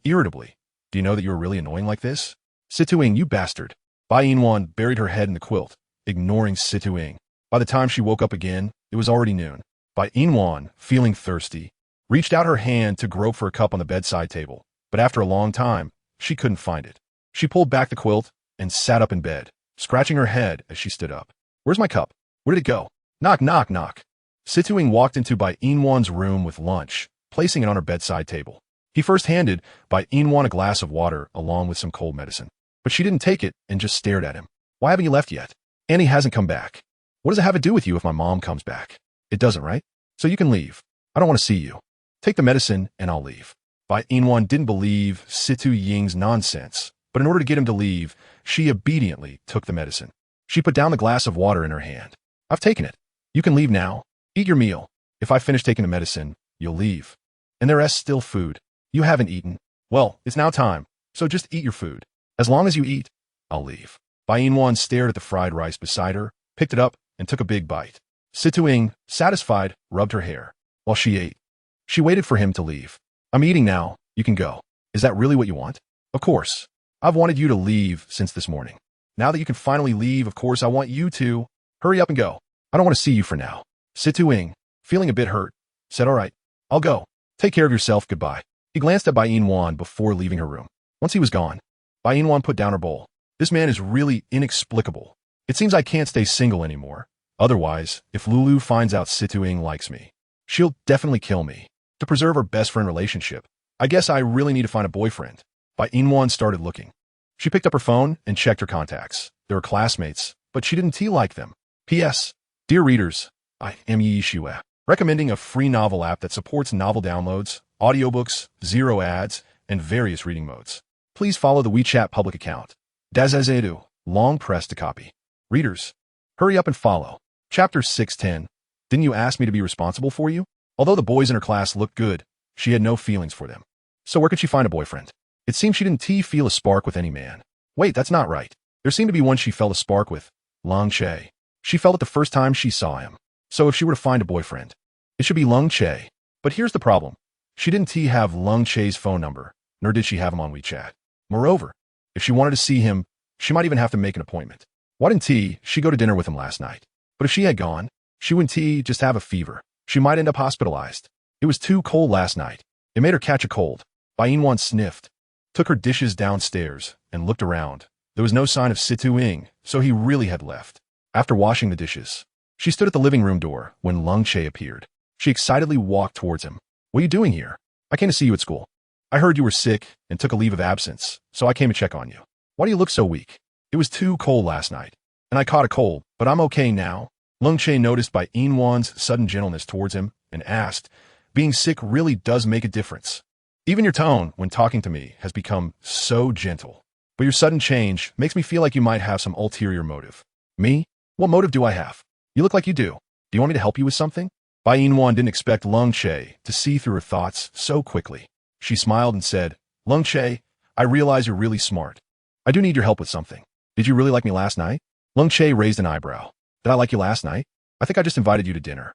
irritably. Do you know that you're really annoying like this? Situing, you bastard. Bai Yina buried her head in the quilt, ignoring Situing. By the time she woke up again, it was already noon. Bai Yina, feeling thirsty, reached out her hand to grope for a cup on the bedside table, but after a long time, she couldn't find it. She pulled back the quilt and sat up in bed, scratching her head as she stood up. Where's my cup? Where did it go? Knock, knock, knock. Situing walked into Bai Yina's room with lunch, placing it on her bedside table. He first handed Bai Yina a glass of water along with some cold medicine, but she didn't take it and just stared at him. Why haven't you left yet? Annie hasn't come back. What does it have to do with you if my mom comes back? It doesn't, right? So you can leave. I don't want to see you. Take the medicine and I'll leave. Bai Yina didn't believe Situing's nonsense, but in order to get him to leave, she obediently took the medicine. She put down the glass of water in her hand. I've taken it. You can leave now. Eat your meal. If I finish taking the medicine, you'll leave. And the rest's still food. You haven't eaten. Well, it's now time, so just eat your food. As long as you eat, I'll leave. Bai Yina stared at the fried rice beside her, picked it up, and took a big bite. Situing, satisfied, rubbed her hair. While she ate, she waited for him to leave. I'm eating now. You can go. Is that really what you want? Of course. I've wanted you to leave since this morning. Now that you can finally leave, of course, I want you to. Hurry up and go. I don't want to see you for now. Situing, feeling a bit hurt, said, all right, I'll go. Take care of yourself. Goodbye. He glanced at Bai Yina before leaving her room. Once he was gone, Bai Yina put down her bowl. This man is really inexplicable. It seems I can't stay single anymore. Otherwise, if Lulu finds out Situing likes me, she'll definitely kill me. To preserve our best friend relationship, I guess I really need to find a boyfriend. Bai Yina started looking. She picked up her phone and checked her contacts. They were classmates, but she didn't like them. P.S. Dear readers, I am Yishua, recommending a free novel app that supports novel downloads, audiobooks, zero ads, and various reading modes. Please follow the WeChat public account. Dazazedu, long press to copy. Readers, hurry up and follow. Chapter 610. Didn't you ask me to be responsible for you? Although the boys in her class looked good, she had no feelings for them. So where could she find a boyfriend? It seemed she didn't feel a spark with any man. Wait, that's not right. There seemed to be one she felt a spark with. Lung Che. She felt it the first time she saw him. So if she were to find a boyfriend, it should be Lung Che. But here's the problem. She didn't have Lung Che's phone number, nor did she have him on WeChat. Moreover, if she wanted to see him, she might even have to make an appointment. Why didn't she go to dinner with him last night? But if she had gone, she wouldn't just have a fever. She might end up hospitalized. It was too cold last night. It made her catch a cold. Bai Yina sniffed, took her dishes downstairs, and looked around. There was no sign of Situing, so he really had left. After washing the dishes, she stood at the living room door when Lung Che appeared. She excitedly walked towards him. What are you doing here? I came to see you at school. I heard you were sick and took a leave of absence, so I came to check on you. Why do you look so weak? It was too cold last night, and I caught a cold, but I'm okay now. Lung Che noticed Bai Yina's sudden gentleness towards him and asked, being sick really does make a difference. Even your tone when talking to me has become so gentle. But your sudden change makes me feel like you might have some ulterior motive. Me? What motive do I have? You look like you do. Do you want me to help you with something? Bai Yina didn't expect Lung Che to see through her thoughts so quickly. She smiled and said, Lung Che, I realize you're really smart. I do need your help with something. Did you really like me last night? Lung Che raised an eyebrow. Did I like you last night? I think I just invited you to dinner.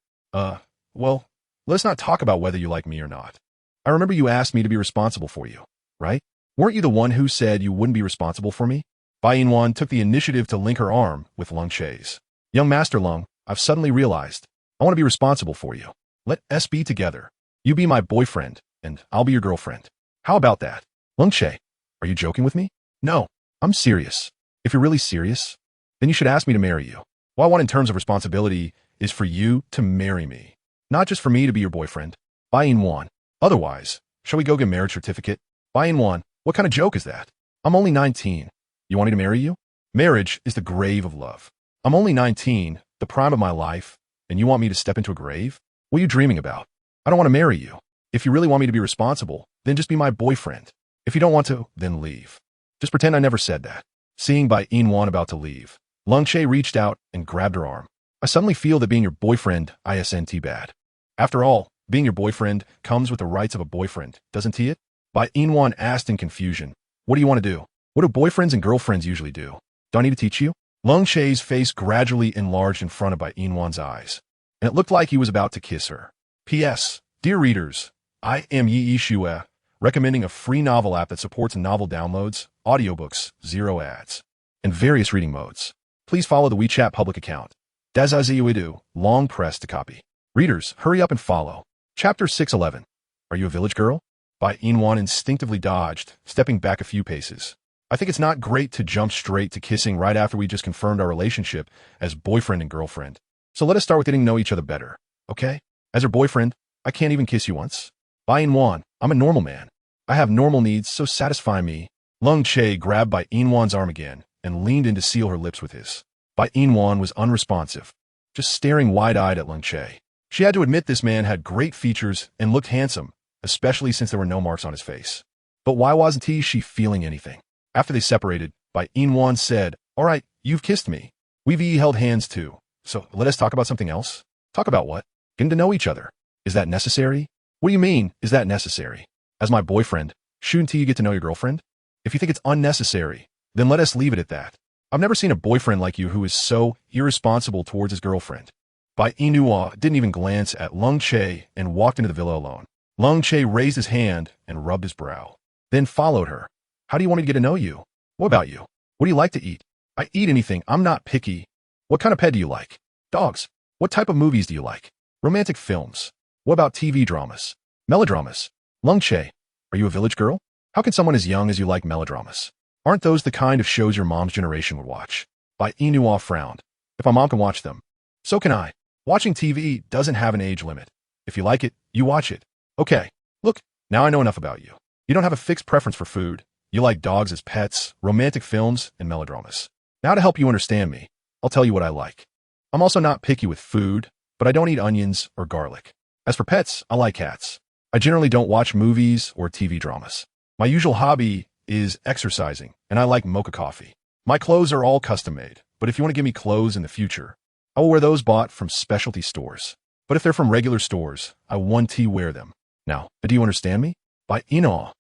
Well, let's not talk about whether you like me or not. I remember you asked me to be responsible for you, right? Weren't you the one who said you wouldn't be responsible for me? Bai Yina took the initiative to link her arm with Lung Che's. Young Master Lung, I've suddenly realized I want to be responsible for you. Let us be together. You be my boyfriend, and I'll be your girlfriend. How about that? Lung Che, are you joking with me? No, I'm serious. If you're really serious, then you should ask me to marry you. What I want in terms of responsibility is for you to marry me, not just for me to be your boyfriend. Bai Yina. Otherwise, shall we go get a marriage certificate? Bai Yina, what kind of joke is that? I'm only 19. You want me to marry you? Marriage is the grave of love. I'm only 19, the prime of my life, and you want me to step into a grave? What are you dreaming about? I don't want to marry you. If you really want me to be responsible, then just be my boyfriend. If you don't want to, then leave. Just pretend I never said that. Seeing Bai Yina about to leave, Lung Che reached out and grabbed her arm. I suddenly feel that being your boyfriend isn't bad. After all, being your boyfriend comes with the rights of a boyfriend, doesn't it? Bai Yina asked in confusion. What do you want to do? What do boyfriends and girlfriends usually do? Do I need to teach you? Lung Che's face gradually enlarged in front of Bai Yina's eyes, and it looked like he was about to kiss her. P.S. Dear readers, I am Yi Shue, recommending a free novel app that supports novel downloads, audiobooks, 0 ads, and various reading modes. Please follow the WeChat public account. Dazaziuidu, long press to copy. Readers, hurry up and follow. Chapter 611. Are you a village girl? Bai Yina instinctively dodged, stepping back a few paces. I think it's not great to jump straight to kissing right after we just confirmed our relationship as boyfriend and girlfriend. So let us start with getting to know each other better, okay? As her boyfriend, I can't even kiss you once. Bai Yina, I'm a normal man. I have normal needs, so satisfy me. Lung Che grabbed Bai Yina's arm again and leaned in to seal her lips with his. Bai Yina was unresponsive, just staring wide-eyed at Lung Che. She had to admit this man had great features and looked handsome, especially since there were no marks on his face. But why wasn't she feeling anything? After they separated, Bai Yina said, all right, you've kissed me. We've held hands too. So let us talk about something else. Talk about what? Getting to know each other. Is that necessary? What do you mean, is that necessary? As my boyfriend, shouldn't you get to know your girlfriend? If you think it's unnecessary, then let us leave it at that. I've never seen a boyfriend like you who is so irresponsible towards his girlfriend. Bai Yina didn't even glance at Lung Che and walked into the villa alone. Lung Che raised his hand and rubbed his brow, then followed her. How do you want me to get to know you? What about you? What do you like to eat? I eat anything. I'm not picky. What kind of pet do you like? Dogs. What type of movies do you like? Romantic films. What about TV dramas? Melodramas. Lung Che, are you a village girl? How can someone as young as you like melodramas? Aren't those the kind of shows your mom's generation would watch? Bai Yina frowned. If my mom can watch them, so can I. Watching TV doesn't have an age limit. If you like it, you watch it. Okay, look, now I know enough about you. You don't have a fixed preference for food. You like dogs as pets, romantic films, and melodramas. Now to help you understand me, I'll tell you what I like. I'm also not picky with food, but I don't eat onions or garlic. As for pets, I like cats. I generally don't watch movies or TV dramas. My usual hobby is exercising, and I like mocha coffee. My clothes are all custom-made, but if you want to give me clothes in the future, I will wear those bought from specialty stores. But if they're from regular stores, I won't wear them. Now, do you understand me? Bai Yina.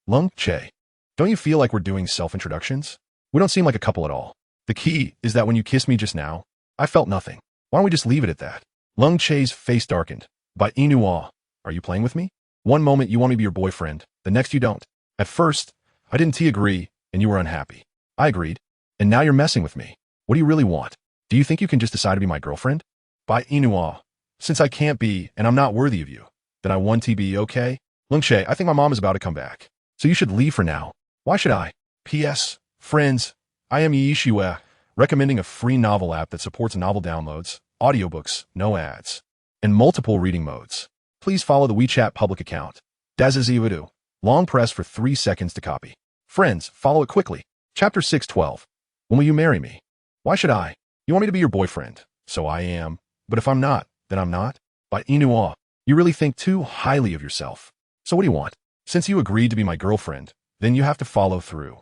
Lung Che. Don't you feel like we're doing self-introductions? We don't seem like a couple at all. The key is that when you kissed me just now, I felt nothing. Why don't we just leave it at that? Lung Che's face darkened. Bai Yina, are you playing with me? One moment you want me to be your boyfriend, the next you don't. At first, I didn't agree, and you were unhappy. I agreed, and now you're messing with me. What do you really want? Do you think you can just decide to be my girlfriend? Bai Yina, since I can't be, and I'm not worthy of you, then I want to be, okay? Lung Che, I think my mom is about to come back, so you should leave for now. Why should I? P.S. Friends, I am Yi Shue, recommending a free novel app that supports novel downloads, audiobooks, no ads, and multiple reading modes. Please follow the WeChat public account. Dazaziuidu, long press for 3 seconds to copy. Friends, follow it quickly. Chapter 612. When will you marry me? Why should I? You want me to be your boyfriend, so I am. But if I'm not, then I'm not. Bai Yina, you really think too highly of yourself. So what do you want? Since you agreed to be my girlfriend, then you have to follow through.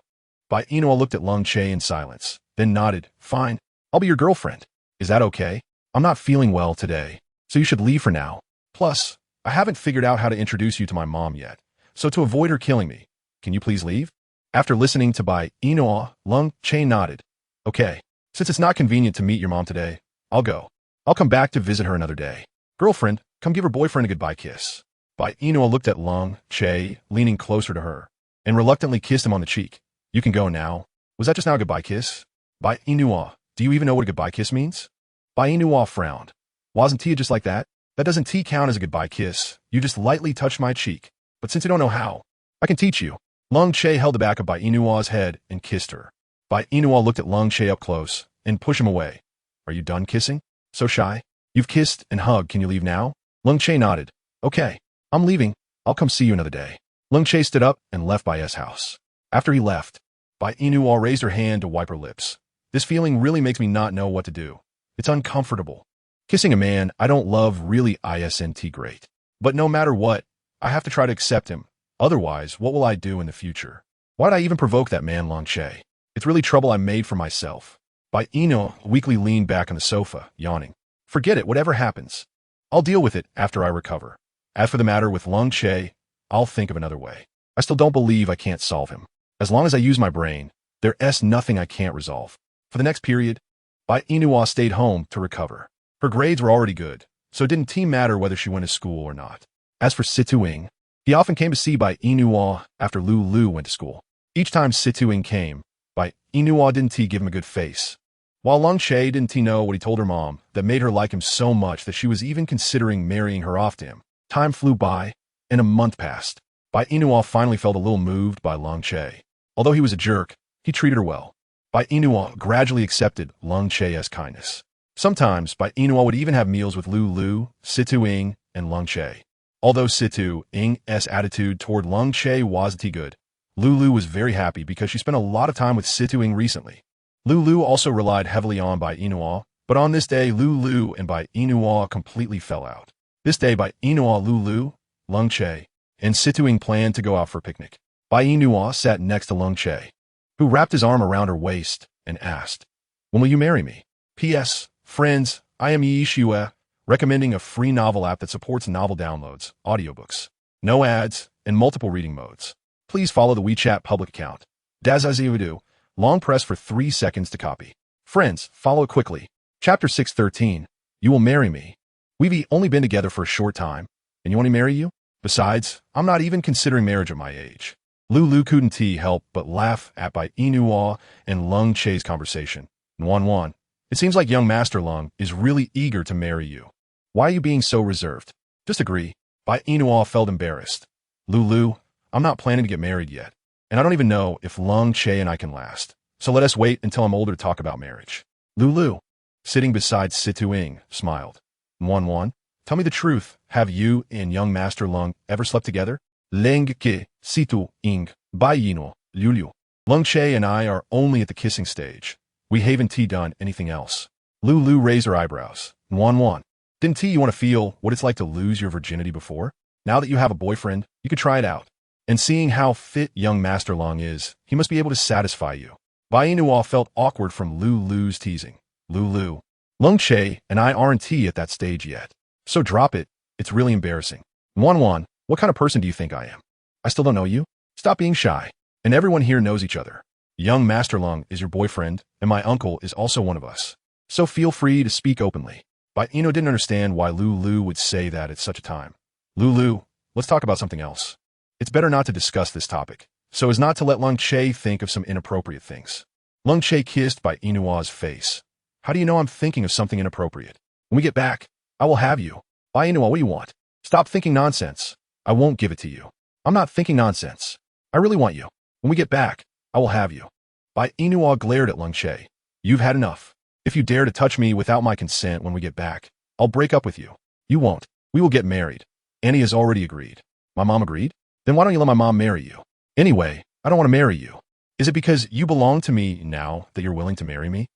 Bai Yina looked at Lung Che in silence, then nodded. Fine, I'll be your girlfriend. Is that okay? I'm not feeling well today, so you should leave for now. Plus, I haven't figured out how to introduce you to my mom yet, so to avoid her killing me, can you please leave? After listening to Bai Yina, Lung Che nodded. Okay, since it's not convenient to meet your mom today, I'll go. I'll come back to visit her another day. Girlfriend, come give her boyfriend a goodbye kiss. Bai Yina looked at Lung Che, leaning closer to her, and reluctantly kissed him on the cheek. You can go now. Was that just now a goodbye kiss? Bai Yina, do you even know what a goodbye kiss means? Bai Yina frowned. Wasn't Tia just like that? That doesn't count as a goodbye kiss. You just lightly touched my cheek. But since you don't know how, I can teach you. Lung Che held the back of Bai Yina's head and kissed her. Bai Yina looked at Lung Che up close and pushed him away. Are you done kissing? So shy? You've kissed and hugged. Can you leave now? Lung Che nodded. Okay, I'm leaving. I'll come see you another day. Lung Che stood up and left Bai's house. After he left, Bai Yina raised her hand to wipe her lips. This feeling really makes me not know what to do. It's uncomfortable. Kissing a man I don't love really isn't great. But no matter what, I have to try to accept him. Otherwise, what will I do in the future? Why'd I even provoke that man Long Che? It's really trouble I made for myself. Bai Yina weakly leaned back on the sofa, yawning. Forget it, whatever happens. I'll deal with it after I recover. As for the matter with Long Che, I'll think of another way. I still don't believe I can't solve him. As long as I use my brain, there's nothing I can't resolve. For the next period, Bai Yina stayed home to recover. Her grades were already good, so it didn't matter whether she went to school or not. As for Situing, he often came to see Bai Yina after Lu went to school. Each time Situing came, Bai Yina didn't give him a good face. While Long Che didn't know what he told her mom that made her like him so much that she was even considering marrying her off to him. Time flew by, and a month passed. Bai Yina finally felt a little moved by Long Che. Although he was a jerk, he treated her well. Bai Yina gradually accepted Long Che's kindness. Sometimes, Bai Yina would even have meals with Lu, Situing, and Long Che. Although Situing's attitude toward Long Che wasn't good, Lu was very happy because she spent a lot of time with Situing recently. Lu also relied heavily on Bai Yina, but on this day, Lu and Bai Yina completely fell out. This day, Bai Yina, Lu, Long Che, and Situing planned to go out for a picnic. Bai Yina sat next to Long Che, who wrapped his arm around her waist and asked, "When will you marry me?" P.S. Friends, I am Yishua, recommending a free novel app that supports novel downloads, audiobooks, no ads, and multiple reading modes. Please follow the WeChat public account. Dazazivudu, long press for 3 seconds to copy. Friends, follow it quickly. Chapter 613, You Will Marry Me. We've only been together for a short time, and you want to marry you? Besides, I'm not even considering marriage at my age. Lu couldn't help but laugh at Bai Yina and Long Che's conversation. 1-1. It seems like young Master Long is really eager to marry you. Why are you being so reserved? Just agree. Bai Yina felt embarrassed. Lu, I'm not planning to get married yet, and I don't even know if Long Che and I can last. So let us wait until I'm older to talk about marriage. Lu, sitting beside Situing, smiled. 1-1. Tell me the truth. Have you and young Master Long ever slept together? Leng ke, Situing, Bai Yina, Lulu. Long Che and I are only at the kissing stage. We haven't done anything else. Lu raised her eyebrows. 1-1. Didn't you want to feel what it's like to lose your virginity before? Now that you have a boyfriend, you could try it out. And seeing how fit young Master Long is, he must be able to satisfy you. Bai Yina felt awkward from Lu's teasing. Lu, Long Che and I aren't at that stage yet. So drop it. It's really embarrassing. 1-1. What kind of person do you think I am? I still don't know you. Stop being shy. And everyone here knows each other. Young Master Long is your boyfriend, and my uncle is also one of us. So feel free to speak openly. Bai Yina didn't understand why Lu would say that at such a time. Lu, let's talk about something else. It's better not to discuss this topic, so as not to let Long Che think of some inappropriate things. Long Che kissed Bai Yina's face. How do you know I'm thinking of something inappropriate? When we get back, I will have you. Bai Yina, what do you want? Stop thinking nonsense. I won't give it to you. I'm not thinking nonsense. I really want you. When we get back, I will have you. Bai Yina glared at Long Che. You've had enough. If you dare to touch me without my consent when we get back, I'll break up with you. You won't. We will get married. Annie has already agreed. My mom agreed? Then why don't you let my mom marry you? Anyway, I don't want to marry you. Is it because you belong to me now that you're willing to marry me?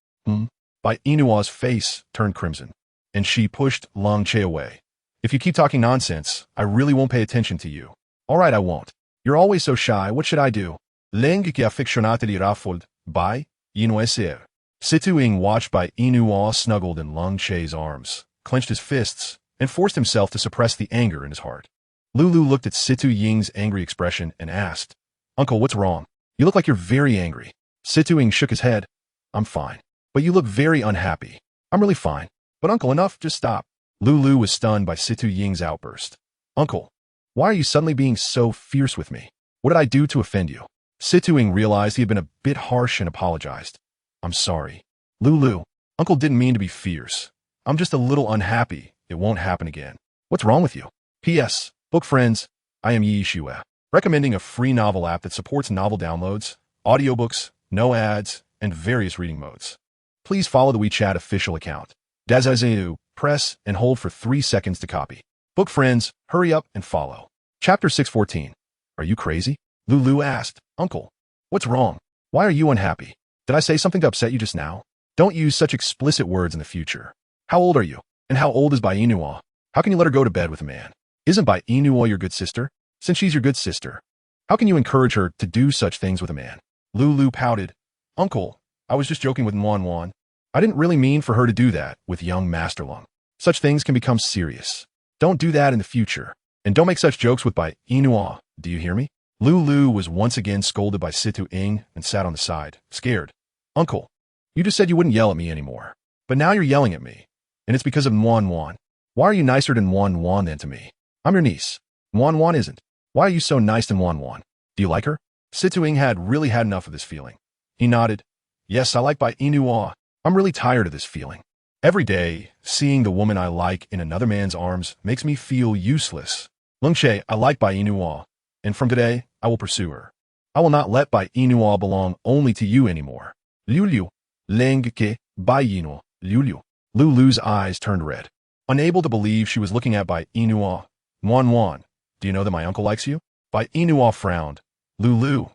Bai Yina's face turned crimson, and she pushed Long Che away. If you keep talking nonsense, I really won't pay attention to you. All right, I won't. You're always so shy. What should I do? Leng che affezionata di Rafold, Bai Yina ser. Situing watched Bai Yina snuggled in Long Che's arms, clenched his fists, and forced himself to suppress the anger in his heart. Lu looked at Situing's angry expression and asked, Uncle, what's wrong? You look like you're very angry. Situing shook his head. I'm fine. But you look very unhappy. I'm really fine. But Uncle, enough, just stop. Lu was stunned by Situing's outburst. Uncle, why are you suddenly being so fierce with me? What did I do to offend you? Situing realized he had been a bit harsh and apologized. I'm sorry. Lu, Uncle didn't mean to be fierce. I'm just a little unhappy. It won't happen again. What's wrong with you? P.S. Book friends, I am Yishua, recommending a free novel app that supports novel downloads, audiobooks, no ads, and various reading modes. Please follow the WeChat official account. Dazazu, press and hold for 3 seconds to copy. Book friends, hurry up and follow. Chapter 614. Are you crazy? Lu asked. Uncle, what's wrong? Why are you unhappy? Did I say something to upset you just now? Don't use such explicit words in the future. How old are you? And how old is Bai Yina? How can you let her go to bed with a man? Isn't Bai Yina your good sister? Since she's your good sister, how can you encourage her to do such things with a man? Lulu pouted. Uncle, I was just joking with Wan. I didn't really mean for her to do that with young Master Lung. Such things can become serious. Don't do that in the future. And don't make such jokes with Bai Yina. Do you hear me? Lulu was once again scolded by Situ Ing and sat on the side, scared. Uncle, you just said you wouldn't yell at me anymore. But now you're yelling at me. And it's because of Wan. Why are you nicer than Wan than to me? I'm your niece. Wan isn't. Why are you so nice to Wan? Do you like her? Situ Ing had really had enough of this feeling. He nodded. Yes, I like Bai Yina. I'm really tired of this feeling. Every day, seeing the woman I like in another man's arms makes me feel useless. Lungshe, I like Bai Yina. And from today, I will pursue her. I will not let Bai Yina belong only to you anymore. Lulu. Leng Bai Yina. Lulu. Lulu's eyes turned red. Unable to believe she was looking at Bai Yina. Wan, do you know that my uncle likes you? Bai Yina frowned. Lulu,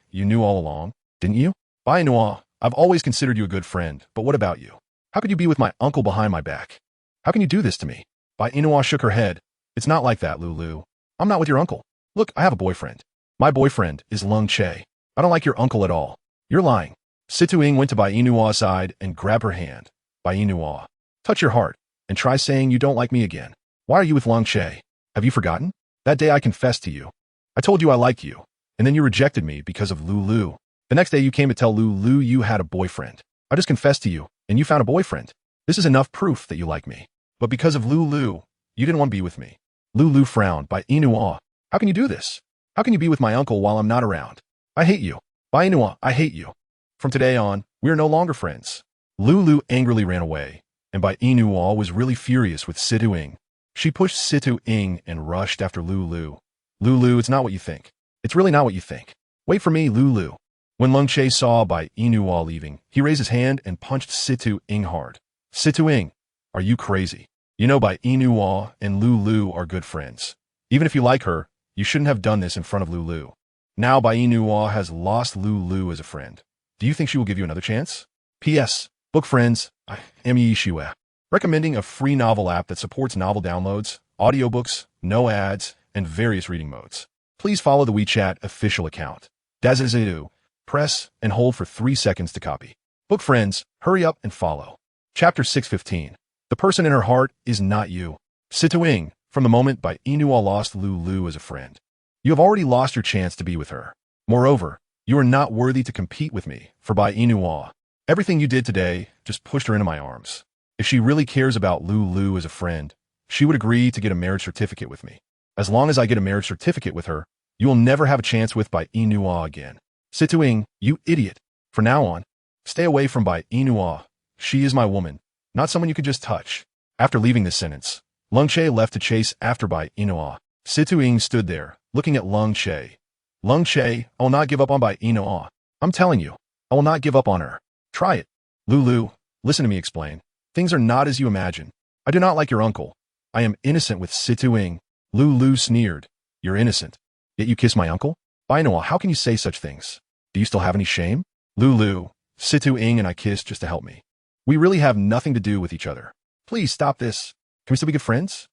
you knew all along, didn't you? Bai Yina, I've always considered you a good friend, but what about you? How could you be with my uncle behind my back? How can you do this to me? Bai Yina shook her head. It's not like that, Lulu. I'm not with your uncle. Look, I have a boyfriend. My boyfriend is Lung Che. I don't like your uncle at all. You're lying. Situ Ing went to Bai Yina's side and grabbed her hand. Bai Yina, touch your heart and try saying you don't like me again. Why are you with Lung Che? Have you forgotten? That day I confessed to you. I told you I liked you, and then you rejected me because of Lulu. The next day you came to tell Lulu you had a boyfriend. I just confessed to you, and you found a boyfriend. This is enough proof that you like me. But because of Lulu, you didn't want to be with me. Lulu frowned. Bai Yina, how can you do this? How can you be with my uncle while I'm not around? I hate you. Bai Yina, I hate you. From today on, we are no longer friends. Lulu angrily ran away, and Bai Yina was really furious with Situ Ing. She pushed Situ Ing and rushed after Lulu. Lulu, it's not what you think. It's really not what you think. Wait for me, Lulu. When Lung Che saw Bai Yina leaving, he raised his hand and punched Situ Ing hard. Situ Ing, are you crazy? You know Bai Yina and Lulu are good friends. Even if you like her, you shouldn't have done this in front of Lulu. Now Bai Yina has lost Lulu as a friend. Do you think she will give you another chance? P.S. Book Friends, I am Yishiwa. Recommending a free novel app that supports novel downloads, audiobooks, no ads, and various reading modes. Please follow the WeChat official account. Dazazidu. Press and hold for 3 seconds to copy. Book Friends, hurry up and follow. Chapter 615. The person in her heart is not you. Situ Ing, from the moment Bai Yina lost Lulu as a friend. You have already lost your chance to be with her. Moreover, you are not worthy to compete with me, for Bai Yina. Everything you did today just pushed her into my arms. If she really cares about Lulu as a friend, she would agree to get a marriage certificate with me. As long as I get a marriage certificate with her, you will never have a chance with Bai Yina again. Situ Ing, you idiot. From now on, stay away from Bai Yina. She is my woman, not someone you can just touch. After leaving this sentence, Lung Che left to chase after Bai Yina. Situ Ing stood there, looking at Lung Che. Lung Che, I will not give up on Bai Yina. I'm telling you, I will not give up on her. Try it. Lulu, listen to me explain. Things are not as you imagine. I do not like your uncle. I am innocent with Situ Ing. Lulu sneered. You're innocent. Yet you kiss my uncle? Bai Yina, how can you say such things? Do you still have any shame? Lulu, Situ Ing and I kissed just to help me. We really have nothing to do with each other. Please stop this. Can we still be good friends?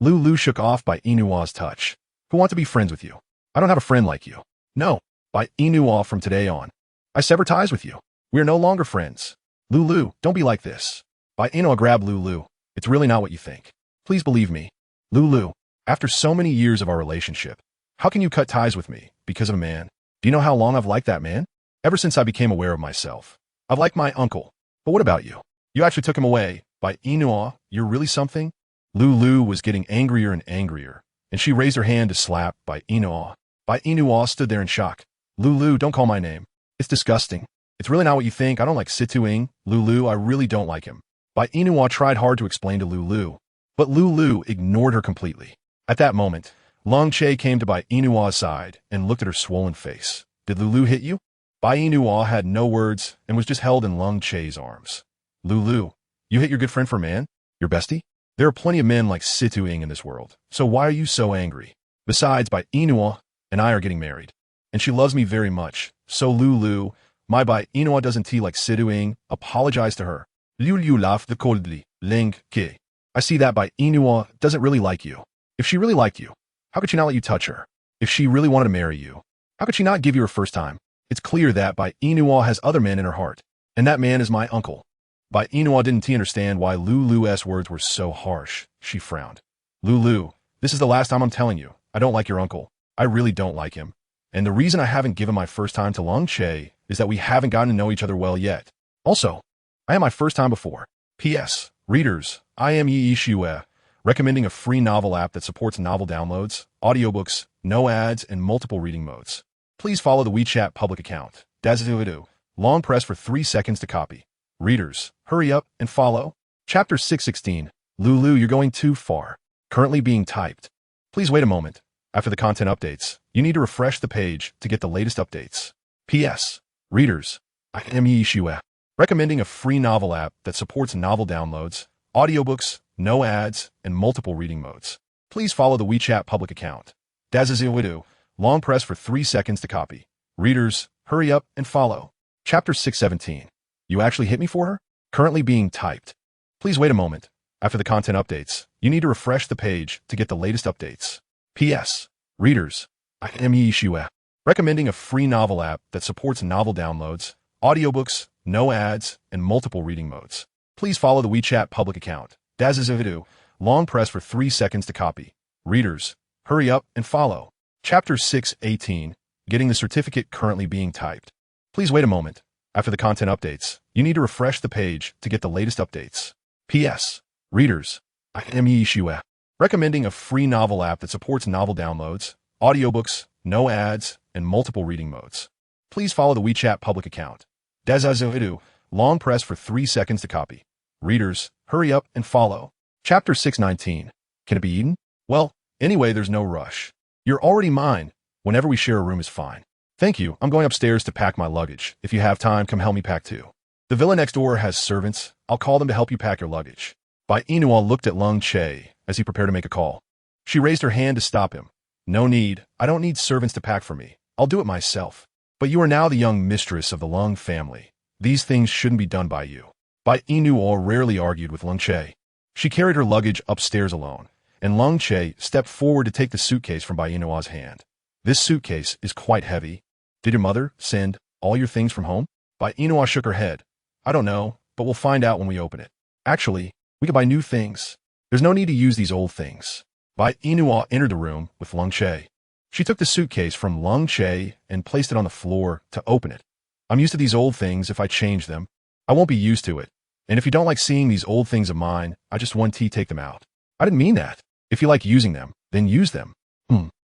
Lulu shook off Bai Yina's touch. Who want to be friends with you? I don't have a friend like you. No, Bai Yina from today on. I sever ties with you. We are no longer friends. Lulu, don't be like this. Bai Yina grabbed Lulu. It's really not what you think. Please believe me. Lulu, after so many years of our relationship, how can you cut ties with me because of a man? Do you know how long I've liked that man? Ever since I became aware of myself. I've liked my uncle. But what about you? You actually took him away. Bai Yina, you're really something? Lulu was getting angrier and angrier, and she raised her hand to slap Bai Yina. Bai Yina stood there in shock. Lulu, don't call my name. It's disgusting. It's really not what you think. I don't like Situ Ing. Lulu, I really don't like him. Bai Yina tried hard to explain to Lulu, but Lulu ignored her completely. At that moment, Lung Che came to Bai Yina's side and looked at her swollen face. Did Lulu hit you? Bai Yina had no words and was just held in Lung Che's arms. Lulu, you hit your good friend for a man? Your bestie? There are plenty of men like Situ Ing in this world, so why are you so angry? Besides, Bai Yina and I are getting married. and she loves me very much. So Lulu, my Bai Yina doesn't tea like Siduing, apologize to her. Lulu laughed the coldly, Ling, ki. I see that Bai Yina doesn't really like you. If she really liked you, how could she not let you touch her? If she really wanted to marry you, how could she not give you her first time? It's clear that Bai Yina has other men in her heart, and that man is my uncle. Bai Yina didn't understand why Lulu's words were so harsh. She frowned. Lulu, this is the last time I'm telling you. I don't like your uncle. I really don't like him. And the reason I haven't given my first time to Long Che is that we haven't gotten to know each other well yet. Also, I had my first time before. P.S. Readers, I am Yi Shue, recommending a free novel app that supports novel downloads, audiobooks, no ads, and multiple reading modes. Please follow the WeChat public account. Dazuidu. Long press for 3 seconds to copy. Readers, hurry up and follow. Chapter 616. Lulu, you're going too far. Currently being typed. Please wait a moment. After the content updates, you need to refresh the page to get the latest updates. P.S. Readers, I am Yi Shue, recommending a free novel app that supports novel downloads, audiobooks, no ads, and multiple reading modes. Please follow the WeChat public account. Dazuidu. Long press for 3 seconds to copy. Readers, hurry up and follow. Chapter 617. You actually hit me for her? Currently being typed. Please wait a moment. After the content updates, you need to refresh the page to get the latest updates. P.S. Readers, I am Yi Shue, recommending a free novel app that supports novel downloads, audiobooks, no ads, and multiple reading modes. Please follow the WeChat public account. Dazuidu. Long press for 3 seconds to copy. Readers, hurry up and follow. Chapter 618. Getting the certificate currently being typed. Please wait a moment. After the content updates, you need to refresh the page to get the latest updates. P.S. Readers, I am Yi Shue, recommending a free novel app that supports novel downloads, audiobooks, no ads, and multiple reading modes. Please follow the WeChat public account. Dazuidu. Long press for 3 seconds to copy. Readers, hurry up and follow. Chapter 619. Can it be eaten? Well, anyway, there's no rush. You're already mine. Whenever we share a room is fine. Thank you. I'm going upstairs to pack my luggage. If you have time, come help me pack too. The villa next door has servants. I'll call them to help you pack your luggage. Bai Yina looked at Lung Che as he prepared to make a call. She raised her hand to stop him. No need. I don't need servants to pack for me. I'll do it myself. But you are now the young mistress of the Lung family. These things shouldn't be done by you. Bai Yina rarely argued with Lung Che. She carried her luggage upstairs alone, and Lung Che stepped forward to take the suitcase from Bai Yina's hand. This suitcase is quite heavy. Did your mother send all your things from home? Bai Yina shook her head. I don't know, but we'll find out when we open it. Actually, we can buy new things. There's no need to use these old things. Bai Yina entered the room with Lung Che. She took the suitcase from Lung Che and placed it on the floor to open it. I'm used to these old things. If I change them, I won't be used to it. And if you don't like seeing these old things of mine, I just want to take them out. I didn't mean that. If you like using them, then use them.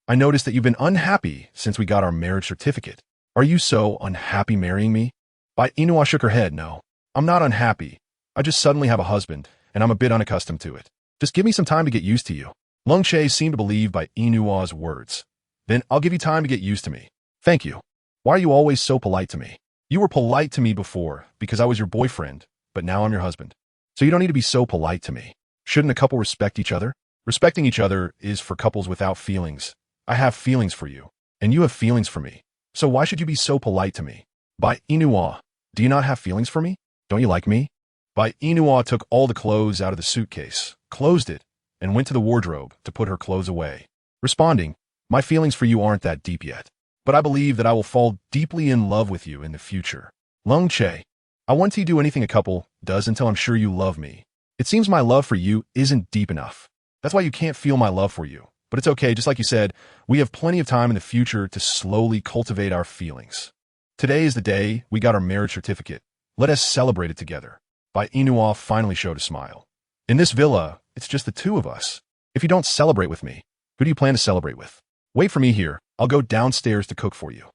I noticed that you've been unhappy since we got our marriage certificate. Are you so unhappy marrying me? Bai Yina shook her head. No, I'm not unhappy. I just suddenly have a husband, and I'm a bit unaccustomed to it. Just give me some time to get used to you. Lung Che seemed to believe Bai Yina's words. Then I'll give you time to get used to me. Thank you. Why are you always so polite to me? You were polite to me before because I was your boyfriend, but now I'm your husband. So you don't need to be so polite to me. Shouldn't a couple respect each other? Respecting each other is for couples without feelings. I have feelings for you, and you have feelings for me. So why should you be so polite to me? Bai Yina, do you not have feelings for me? Don't you like me? Bai Yina took all the clothes out of the suitcase, closed it, and went to the wardrobe to put her clothes away. Responding, my feelings for you aren't that deep yet, but I believe that I will fall deeply in love with you in the future. Lung Che, I want to do anything a couple does until I'm sure you love me. It seems my love for you isn't deep enough. That's why you can't feel my love for you. But it's okay, just like you said, we have plenty of time in the future to slowly cultivate our feelings. Today is the day we got our marriage certificate. Let us celebrate it together. Bai Yina finally showed a smile. In this villa, it's just the two of us. If you don't celebrate with me, who do you plan to celebrate with? Wait for me here. I'll go downstairs to cook for you.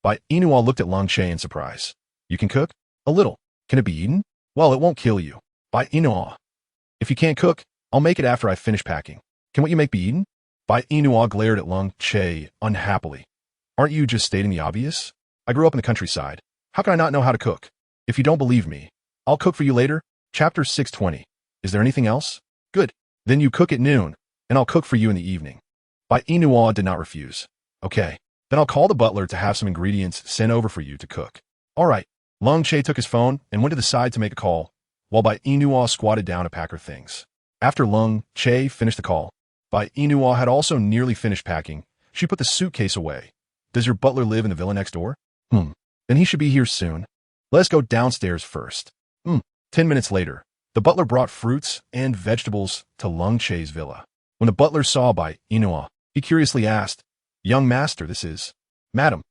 Bai Yina looked at Lung Che in surprise. You can cook? A little. Can it be eaten? Well, it won't kill you. Bai Yina. If you can't cook, I'll make it after I finish packing. Can what you make be eaten? Bai Yina glared at Lung Che unhappily. Aren't you just stating the obvious? I grew up in the countryside. How can I not know how to cook? If you don't believe me, I'll cook for you later. Chapter 620. Is there anything else? Good. Then you cook at noon, and I'll cook for you in the evening. Bai Yina did not refuse. Okay. Then I'll call the butler to have some ingredients sent over for you to cook. All right. Lung Che took his phone and went to the side to make a call, while Bai Yina squatted down to pack her things. After Lung Che finished the call, Bai Yina had also nearly finished packing. She put the suitcase away. Does your butler live in the villa next door? Then he should be here soon. Let's go downstairs first. 10 minutes later, the butler brought fruits and vegetables to Lung Che's villa. When the butler saw Bai Yina, he curiously asked, "Young master, this is..." Madam.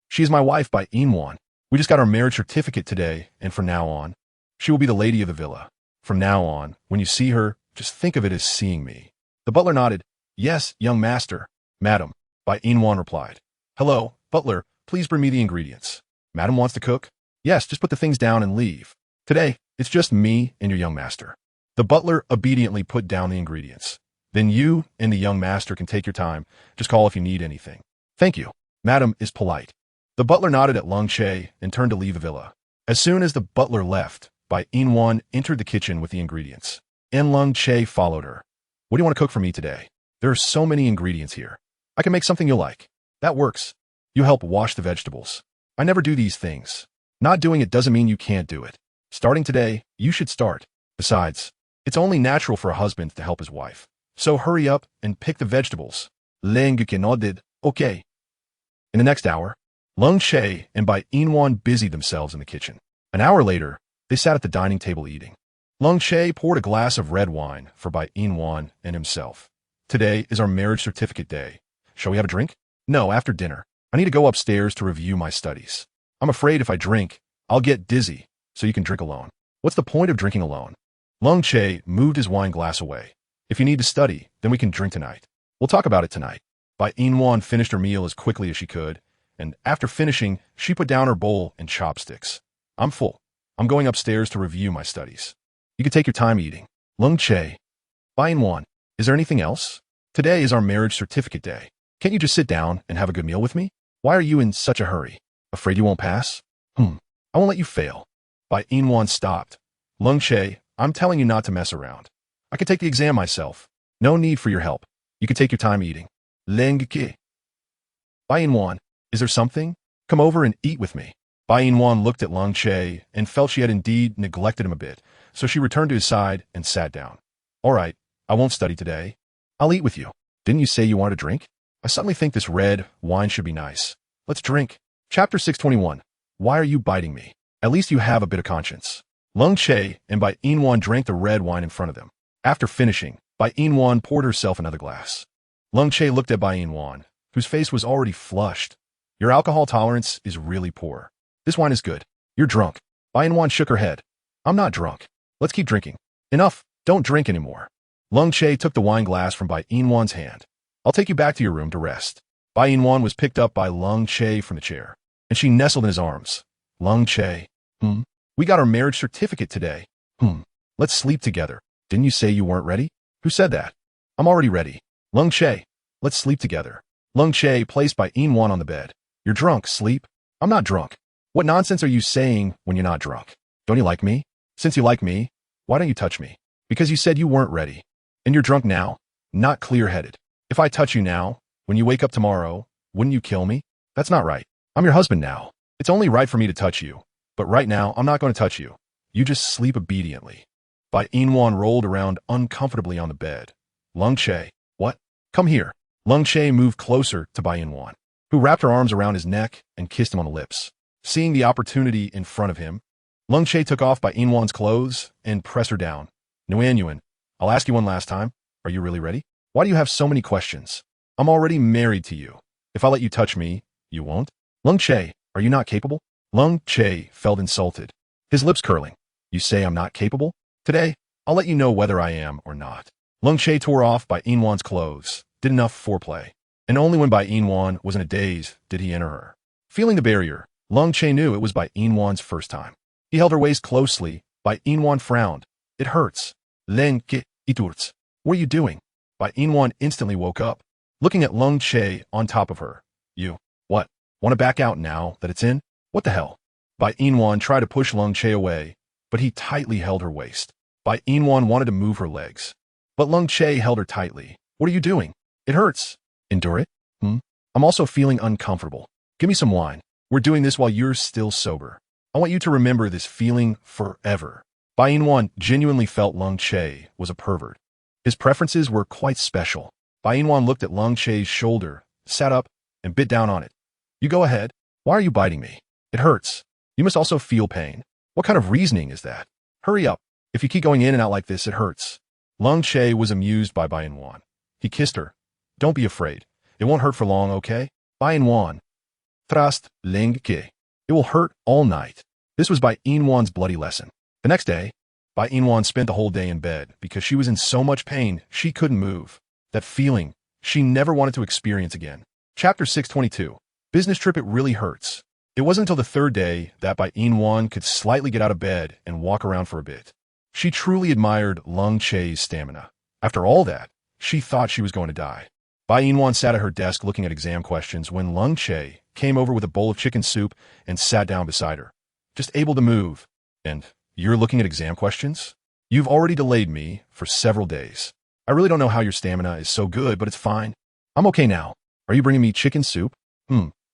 She is my wife, Bai Yina. We just got our marriage certificate today, and from now on, she will be the lady of the villa. From now on, when you see her, just think of it as seeing me. The butler nodded. Yes, young master. Madam, Bai Yina replied. Hello, butler, please bring me the ingredients. Madam wants to cook? Yes, just put the things down and leave. Today, it's just me and your young master. The butler obediently put down the ingredients. Then you and the young master can take your time. Just call if you need anything. Thank you. Madam is polite. The butler nodded at Lung Che and turned to leave the villa. As soon as the butler left, Bai Yina entered the kitchen with the ingredients. And Lung Che followed her. What do you want to cook for me today? There are so many ingredients here. I can make something you'll like. That works. You help wash the vegetables. I never do these things. Not doing it doesn't mean you can't do it. Starting today, you should start. Besides, it's only natural for a husband to help his wife. So hurry up and pick the vegetables. Leng nodded. Okay. In the next hour, Lung Che and Bai Yina busied themselves in the kitchen. An hour later, they sat at the dining table eating. Lung Che poured a glass of red wine for Bai Yina and himself. Today is our marriage certificate day. Shall we have a drink? No, after dinner. I need to go upstairs to review my studies. I'm afraid if I drink, I'll get dizzy, so you can drink alone. What's the point of drinking alone? Lung Che moved his wine glass away. If you need to study, then we can drink tonight. We'll talk about it tonight. Bai Yina finished her meal as quickly as she could, and after finishing, she put down her bowl and chopsticks. I'm full. I'm going upstairs to review my studies. You can take your time eating. Lung Che. Bai Yina, is there anything else? Today is our marriage certificate day. Can't you just sit down and have a good meal with me? Why are you in such a hurry? Afraid you won't pass? I won't let you fail. Bai Yina stopped. Lung Che, I'm telling you not to mess around. I can take the exam myself. No need for your help. You can take your time eating. Leng Ke. Bai Yina, is there something? Come over and eat with me. Bai Yina looked at Lung Che and felt she had indeed neglected him a bit, so she returned to his side and sat down. All right, I won't study today. I'll eat with you. Didn't you say you wanted a drink? I suddenly think this red wine should be nice. Let's drink. Chapter 621. Why are you biting me? At least you have a bit of conscience. Lung Che and Bai Yina drank the red wine in front of them. After finishing, Bai Yina poured herself another glass. Lung Che looked at Bai Yina, whose face was already flushed. Your alcohol tolerance is really poor. This wine is good. You're drunk. Bai Yina shook her head. I'm not drunk. Let's keep drinking. Enough. Don't drink anymore. Lung Che took the wine glass from Bai Yina's hand. I'll take you back to your room to rest. Bai Yina was picked up by Lung Che from the chair, and she nestled in his arms. Lung Che. We got our marriage certificate today. Let's sleep together. Didn't you say you weren't ready? Who said that? I'm already ready. Lung Che. Let's sleep together. Lung Che placed Bai Yina on the bed. You're drunk, sleep. I'm not drunk. What nonsense are you saying when you're not drunk? Don't you like me? Since you like me, why don't you touch me? Because you said you weren't ready. And you're drunk now, not clear-headed. If I touch you now, when you wake up tomorrow, wouldn't you kill me? That's not right. I'm your husband now. It's only right for me to touch you. But right now, I'm not going to touch you. You just sleep obediently. Bai Yina rolled around uncomfortably on the bed. Lung Che. What? Come here. Lung Che moved closer to Bai Yina, who wrapped her arms around his neck and kissed him on the lips. Seeing the opportunity in front of him, Lung Che took off Bai Yina's clothes and pressed her down. Nguyen Yuan, I'll ask you one last time. Are you really ready? Why do you have so many questions? I'm already married to you. If I let you touch me, you won't? Lung Che, are you not capable? Lung Che felt insulted, his lips curling. You say I'm not capable? Today, I'll let you know whether I am or not. Lung Che tore off Bai Yina's clothes, did enough foreplay, and only when Bai Yina was in a daze did he enter her. Feeling the barrier, Lung Che knew it was Bai Yina's first time. He held her waist closely. Bai Yina frowned. It hurts. Len Ke Iturts. What are you doing? Bai Yina instantly woke up, looking at Lung Che on top of her. You. What? Want to back out now that it's in? What the hell? Bai Yina tried to push Lung Che away, but he tightly held her waist. Bai Yina wanted to move her legs, but Lung Che held her tightly. What are you doing? It hurts. Endure it? I'm also feeling uncomfortable. Give me some wine. We're doing this while you're still sober. I want you to remember this feeling forever. Bai Yina genuinely felt Lung Che was a pervert. His preferences were quite special. Bai Yina looked at Lung Che's shoulder, sat up, and bit down on it. You go ahead. Why are you biting me? It hurts. You must also feel pain. What kind of reasoning is that? Hurry up. If you keep going in and out like this, it hurts. Lung Che was amused by Bai Yina. He kissed her. Don't be afraid. It won't hurt for long, okay? Bai Yina. Thrust, Ling Ke. It will hurt all night. This was Bai Yina's bloody lesson. The next day, Bai Yina spent the whole day in bed because she was in so much pain she couldn't move. That feeling she never wanted to experience again. Chapter 622. Business trip. It really hurts. It wasn't until the third day that Bai Yina could slightly get out of bed and walk around for a bit. She truly admired Lung Che's stamina. After all that, she thought she was going to die. Bai Yina sat at her desk looking at exam questions when Lung Che came over with a bowl of chicken soup and sat down beside her. Just able to move. And you're looking at exam questions? You've already delayed me for several days. I really don't know how your stamina is so good, but it's fine. I'm okay now. Are you bringing me chicken soup?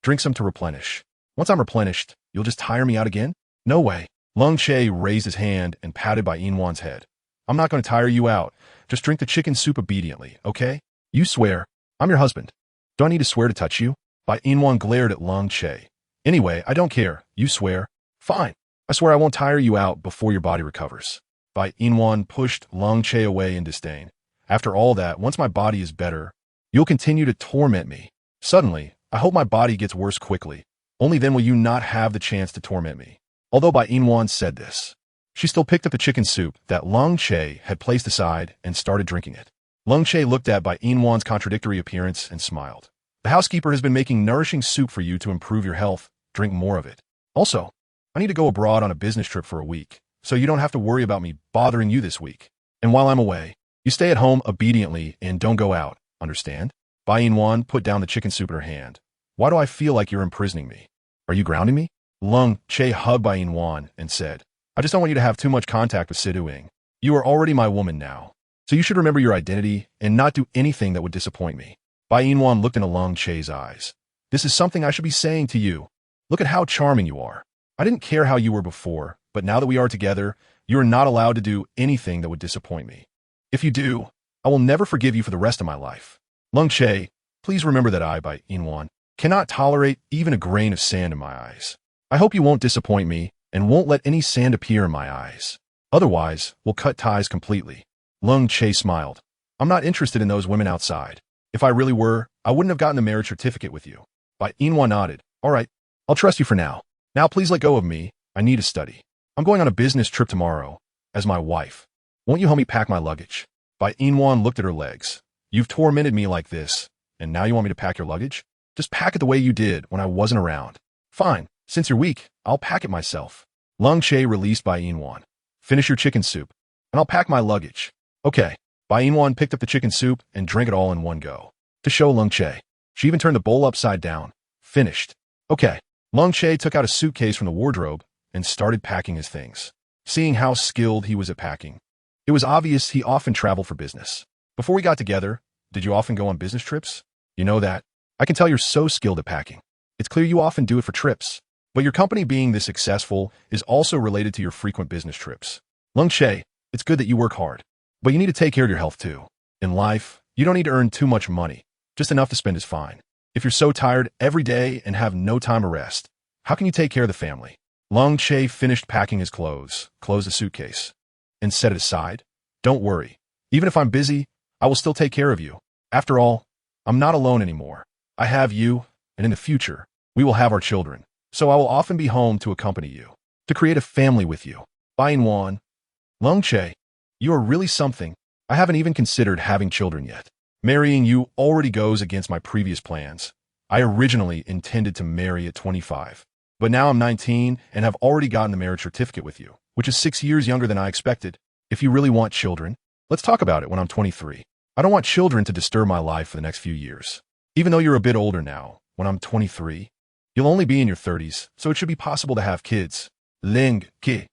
Drink some to replenish. Once I'm replenished, you'll just tire me out again? No way. Lung Che raised his hand and patted Bai Yina's head. I'm not going to tire you out. Just drink the chicken soup obediently, okay? You swear. I'm your husband. Do I need to swear to touch you? Bai Yina glared at Lung Che. Anyway, I don't care. You swear. Fine. I swear I won't tire you out before your body recovers. Bai Yina pushed Lung Che away in disdain. After all that, once my body is better, you'll continue to torment me. Suddenly, I hope my body gets worse quickly. Only then will you not have the chance to torment me. Although Bai Yina said this, she still picked up the chicken soup that Lung Che had placed aside and started drinking it. Lung Che looked at Bai Yina's contradictory appearance and smiled. The housekeeper has been making nourishing soup for you to improve your health. Drink more of it. Also, I need to go abroad on a business trip for a week, so you don't have to worry about me bothering you this week. And while I'm away, you stay at home obediently and don't go out, understand? Bai Yina put down the chicken soup in her hand. Why do I feel like you're imprisoning me? Are you grounding me? Lung Che hugged Bai Yina and said, I just don't want you to have too much contact with Sidu Ing. You are already my woman now, so you should remember your identity and not do anything that would disappoint me. Bai Yina looked into Lung Che's eyes. This is something I should be saying to you. Look at how charming you are. I didn't care how you were before, but now that we are together, you are not allowed to do anything that would disappoint me. If you do, I will never forgive you for the rest of my life. Lung Che, please remember that I, Bai Yina, cannot tolerate even a grain of sand in my eyes. I hope you won't disappoint me and won't let any sand appear in my eyes. Otherwise, we'll cut ties completely. Lung Che smiled. I'm not interested in those women outside. If I really were, I wouldn't have gotten the marriage certificate with you. Bai Yina nodded. All right, I'll trust you for now. Now please let go of me. I need to study. I'm going on a business trip tomorrow as my wife. Won't you help me pack my luggage? Bai Yina looked at her legs. You've tormented me like this, and now you want me to pack your luggage? Just pack it the way you did when I wasn't around. Fine. Since you're weak, I'll pack it myself. Lung Che released Bai Yina. Finish your chicken soup, and I'll pack my luggage. Okay. Bai Yina picked up the chicken soup and drank it all in one go. To show Lung Che, she even turned the bowl upside down. Finished. Okay. Lung Che took out a suitcase from the wardrobe and started packing his things. Seeing how skilled he was at packing, it was obvious he often traveled for business. Before we got together, did you often go on business trips? You know that. I can tell you're so skilled at packing. It's clear you often do it for trips. But your company being this successful is also related to your frequent business trips. Lung Che, it's good that you work hard, but you need to take care of your health too. In life, you don't need to earn too much money. Just enough to spend is fine. If you're so tired every day and have no time to rest, how can you take care of the family? Lung Che finished packing his clothes, closed the suitcase, and set it aside. Don't worry. Even if I'm busy, I will still take care of you. After all, I'm not alone anymore. I have you, and in the future, we will have our children. So I will often be home to accompany you, to create a family with you. Bai Yina. Lung Che, you are really something. I haven't even considered having children yet. Marrying you already goes against my previous plans. I originally intended to marry at 25, but now I'm 19 and have already gotten the marriage certificate with you, which is 6 years younger than I expected. If you really want children, let's talk about it when I'm 23. I don't want children to disturb my life for the next few years. Even though you're a bit older now, when I'm 23, you'll only be in your 30s, so it should be possible to have kids. Ling Ki.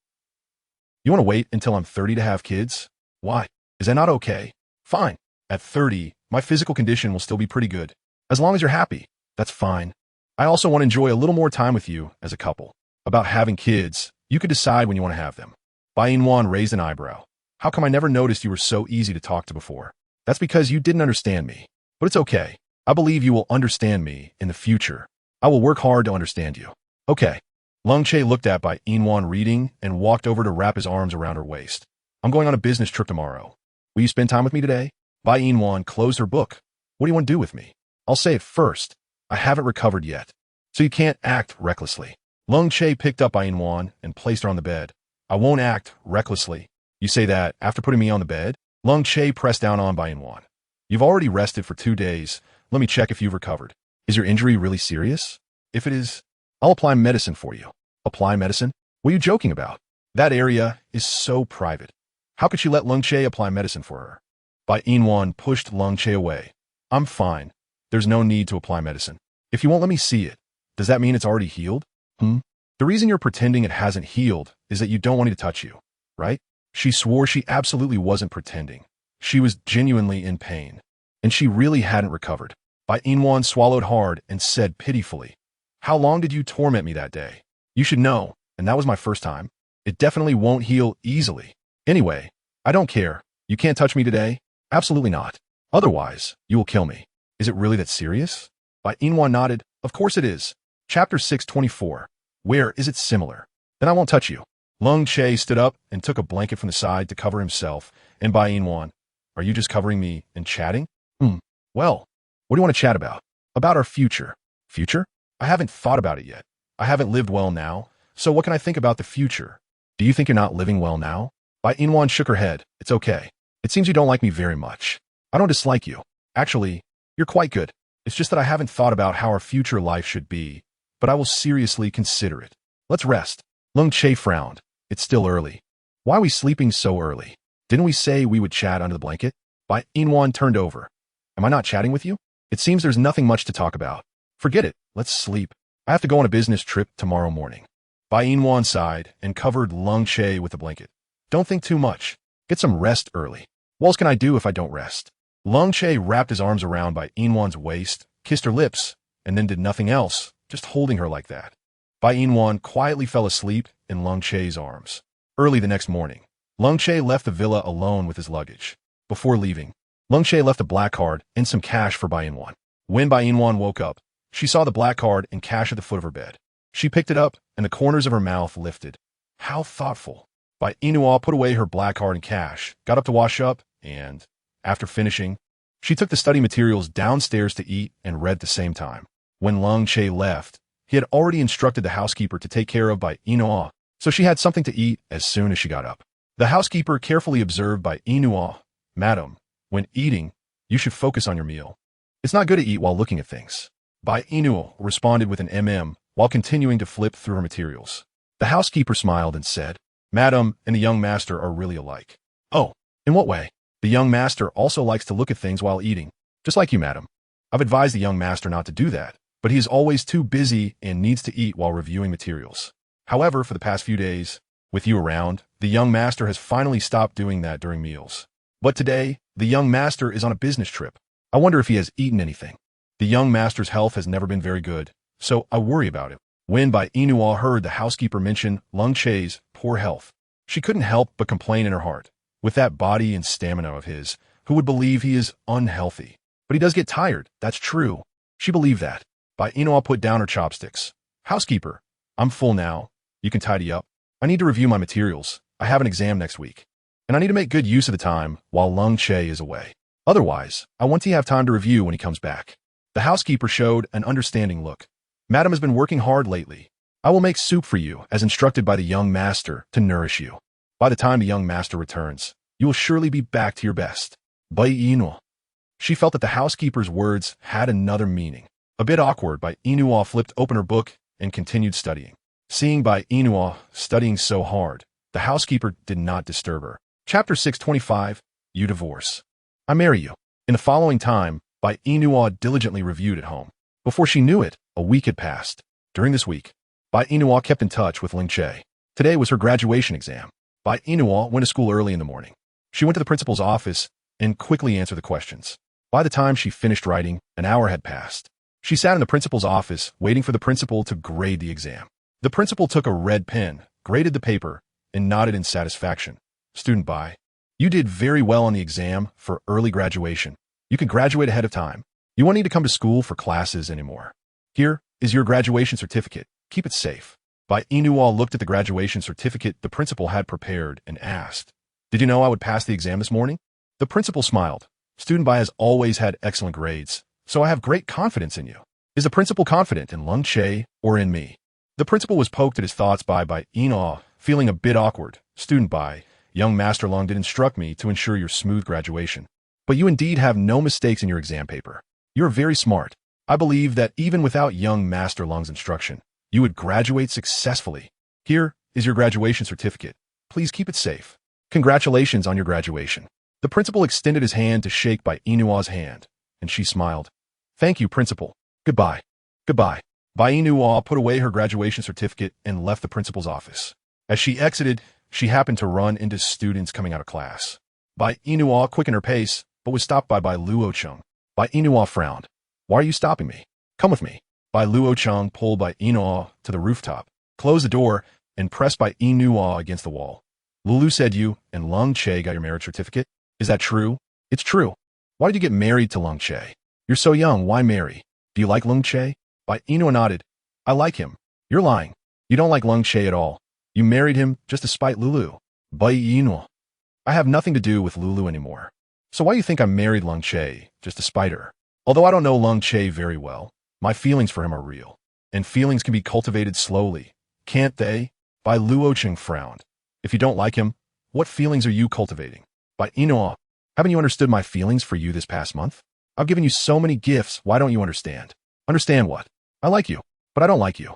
You want to wait until I'm 30 to have kids? Why? Is that not okay? Fine. At 30, my physical condition will still be pretty good. As long as you're happy. That's fine. I also want to enjoy a little more time with you as a couple. About having kids, you could decide when you want to have them. Bai Yina raised an eyebrow. How come I never noticed you were so easy to talk to before? That's because you didn't understand me. But it's okay. I believe you will understand me in the future. I will work hard to understand you. Okay. Lung Che looked at Bai Yina reading and walked over to wrap his arms around her waist. I'm going on a business trip tomorrow. Will you spend time with me today? Bai Yina closed her book. What do you want to do with me? I'll say it first. I haven't recovered yet. So you can't act recklessly. Lung Che picked up Bai Yina and placed her on the bed. I won't act recklessly. You say that after putting me on the bed? Lung Che pressed down on Bai Yina. You've already rested for 2 days. Let me check if you've recovered. Is your injury really serious? If it is, I'll apply medicine for you. Apply medicine? What are you joking about? That area is so private. How could she let Lung Che apply medicine for her? Bai Yina pushed Lung Che away. I'm fine. There's no need to apply medicine. If you won't let me see it, does that mean it's already healed? The reason you're pretending it hasn't healed is that you don't want me to touch you, right? She swore she absolutely wasn't pretending. She was genuinely in pain, and she really hadn't recovered. Bai Yina swallowed hard and said pitifully, how long did you torment me that day? You should know, and that was my first time. It definitely won't heal easily. Anyway, I don't care. You can't touch me today? Absolutely not. Otherwise, you will kill me. Is it really that serious? Bai Yina nodded. Of course it is. Chapter 624. Where is it similar? Then I won't touch you. Lung Che stood up and took a blanket from the side to cover himself, and Bai Yina, are you just covering me and chatting? Well, what do you want to chat about? About our future. Future? I haven't thought about it yet. I haven't lived well now, so what can I think about the future? Do you think you're not living well now? Bai Yina shook her head. It's okay. It seems you don't like me very much. I don't dislike you. Actually, you're quite good. It's just that I haven't thought about how our future life should be, but I will seriously consider it. Let's rest. Lung Che frowned. It's still early. Why are we sleeping so early? Didn't we say we would chat under the blanket? Bai Yina turned over. Am I not chatting with you? It seems there's nothing much to talk about. Forget it. Let's sleep. I have to go on a business trip tomorrow morning. Bai Yina sighed and covered Lung Che with a blanket. Don't think too much. Get some rest early. What else can I do if I don't rest? Lung Che wrapped his arms around Bai Yina's waist, kissed her lips, and then did nothing else, just holding her like that. Bai Yina quietly fell asleep in Lung Che's arms. Early the next morning, Lung Che left the villa alone with his luggage. Before leaving, Lung Che left a black card and some cash for Bai Yina. When Bai Yina woke up, she saw the black card and cash at the foot of her bed. She picked it up, and the corners of her mouth lifted. How thoughtful. Bai Yina put away her black card and cash, got up to wash up, and, after finishing, she took the study materials downstairs to eat and read at the same time. When Lung Che left, he had already instructed the housekeeper to take care of Bai Yina, so she had something to eat as soon as she got up. The housekeeper carefully observed Bai Yina. Madam, when eating, you should focus on your meal. It's not good to eat while looking at things. Bai Yina responded with an while continuing to flip through her materials. The housekeeper smiled and said, Madam and the young master are really alike. Oh, in what way? The young master also likes to look at things while eating, just like you, madam. I've advised the young master not to do that, but he is always too busy and needs to eat while reviewing materials. However, for the past few days, with you around, the young master has finally stopped doing that during meals. But today, the young master is on a business trip. I wonder if he has eaten anything. The young master's health has never been very good, so I worry about it. When Bai Yina heard the housekeeper mention Lung Che's poor health, she couldn't help but complain in her heart. With that body and stamina of his, who would believe he is unhealthy? But he does get tired, that's true. She believed that. Bai Yina put down her chopsticks. Housekeeper, I'm full now. You can tidy up. I need to review my materials. I have an exam next week. And I need to make good use of the time while Lung Che is away. Otherwise, I want to have time to review when he comes back. The housekeeper showed an understanding look. Madam has been working hard lately. I will make soup for you, as instructed by the young master, to nourish you. By the time the young master returns, you will surely be back to your best. Bai Yina. She felt that the housekeeper's words had another meaning. A bit awkward, Bai Yina flipped open her book and continued studying. Seeing Bai Yina studying so hard, the housekeeper did not disturb her. Chapter 625, You Divorce. I marry you. In the following time, Bai Yina diligently reviewed at home. Before she knew it, a week had passed. During this week, Bai Yina kept in touch with Lung Che. Today was her graduation exam. Bai Yina went to school early in the morning. She went to the principal's office and quickly answered the questions. By the time she finished writing, an hour had passed. She sat in the principal's office, waiting for the principal to grade the exam. The principal took a red pen, graded the paper, and nodded in satisfaction. Student Bai, you did very well on the exam for early graduation. You can graduate ahead of time. You won't need to come to school for classes anymore. Here is your graduation certificate. Keep it safe. Bai Yina looked at the graduation certificate the principal had prepared and asked, "Did you know I would pass the exam this morning?" The principal smiled. Student Bai has always had excellent grades, so I have great confidence in you. Is the principal confident in Lung Che or in me? The principal was poked at his thoughts by Bai Yina, feeling a bit awkward. Student Bai, young Master Lung did instruct me to ensure your smooth graduation. But you indeed have no mistakes in your exam paper. You're very smart. I believe that even without young Master Lung's instruction, you would graduate successfully. Here is your graduation certificate. Please keep it safe. Congratulations on your graduation. The principal extended his hand to shake Bai Yina's hand, and she smiled. Thank you, principal. Goodbye. Goodbye. Bai Yina put away her graduation certificate and left the principal's office. As she exited, she happened to run into students coming out of class. Bai Yina quickened her pace, but was stopped by Bai Luocheng. Bai Yina frowned. Why are you stopping me? Come with me. Bai Luocheng pulled Bai Yina to the rooftop, closed the door, and pressed Bai Yina against the wall. Lulu said you and Lung Che got your marriage certificate. Is that true? It's true. Why did you get married to Lung Che? You're so young, why marry? Do you like Lung Che? Bai Yina nodded. I like him. You're lying. You don't like Lung Che at all. You married him just to spite Lulu. Bai Yina. I have nothing to do with Lulu anymore. So why do you think I married Lung Che just to spite her? Although I don't know Lung Che very well, my feelings for him are real. And feelings can be cultivated slowly, can't they? Bai Luocheng frowned. If you don't like him, what feelings are you cultivating? Bai Yina, haven't you understood my feelings for you this past month? I've given you so many gifts, why don't you understand? Understand what? I like you, but I don't like you.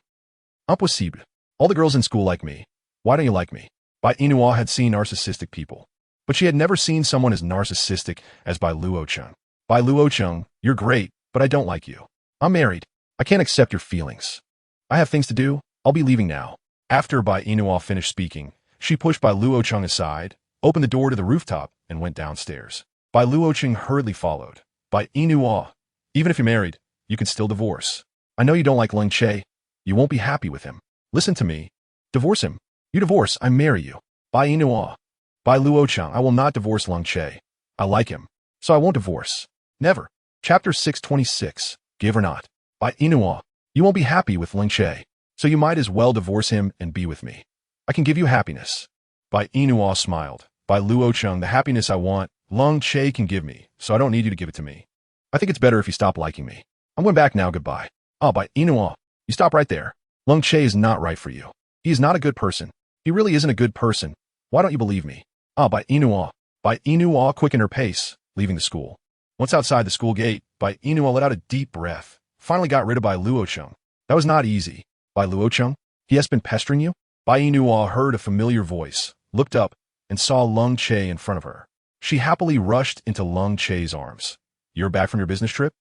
Impossible. All the girls in school like me. Why don't you like me? Bai Yina had seen narcissistic people, but she had never seen someone as narcissistic as Bai Luocheng. Bai Luocheng, you're great, but I don't like you. I'm married. I can't accept your feelings. I have things to do. I'll be leaving now. After Bai Yina finished speaking, she pushed Bai Luocheng aside, opened the door to the rooftop, and went downstairs. Bai Luocheng hurriedly followed. Bai Yina, even if you're married, you can still divorce. I know you don't like Lung Che. You won't be happy with him. Listen to me. Divorce him. You divorce, I marry you. Bai Yina. Bai Luocheng, I will not divorce Lung Che. I like him, so I won't divorce. Never. Chapter 626. Give or not. Bai Yina, you won't be happy with Lung Che, so you might as well divorce him and be with me. I can give you happiness. Bai Yina smiled. Bai Luocheng, the happiness I want, Lung Che can give me, so I don't need you to give it to me. I think it's better if you stop liking me. I'm going back now, goodbye. Bai Yina, you stop right there. Lung Che is not right for you. He is not a good person. He really isn't a good person. Why don't you believe me? Bai Yina. Bai Yina quickened her pace, leaving the school. Once outside the school gate, Bai Yina let out a deep breath, finally got rid of Bai Luocheng. That was not easy. Bai Luocheng, he has been pestering you? Bai Yina heard a familiar voice, looked up, and saw Lung Che in front of her. She happily rushed into Lung Che's arms. You're back from your business trip?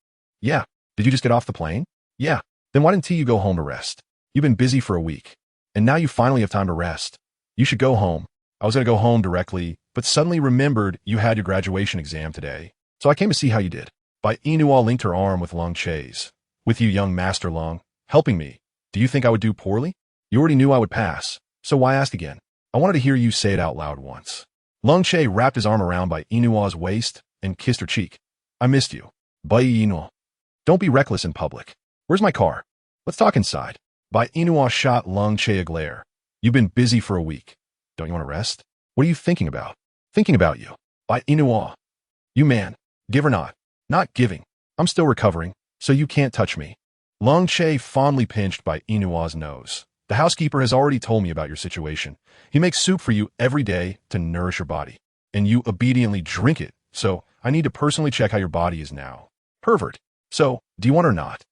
Yeah. Did you just get off the plane? Yeah. Then why didn't you go home to rest? You've been busy for a week, and now you finally have time to rest. You should go home. I was going to go home directly, but suddenly remembered you had your graduation exam today, so I came to see how you did. Bai Yina linked her arm with Lung Che's. With you, young Master Lung, helping me. Do you think I would do poorly? You already knew I would pass, so why ask again? I wanted to hear you say it out loud once. Lung Che wrapped his arm around Bai Yina's waist and kissed her cheek. I missed you. Bai Yina. Don't be reckless in public. Where's my car? Let's talk inside. Bai Yina shot Lung Che a glare. You've been busy for a week. Don't you want to rest? What are you thinking about? Thinking about you. Bai Yina. You man. Give or not? Not giving. I'm still recovering, so you can't touch me. Lung Che fondly pinched Bai Yina's nose. The housekeeper has already told me about your situation. He makes soup for you every day to nourish your body, and you obediently drink it, so I need to personally check how your body is now. Pervert. So, do you want or not?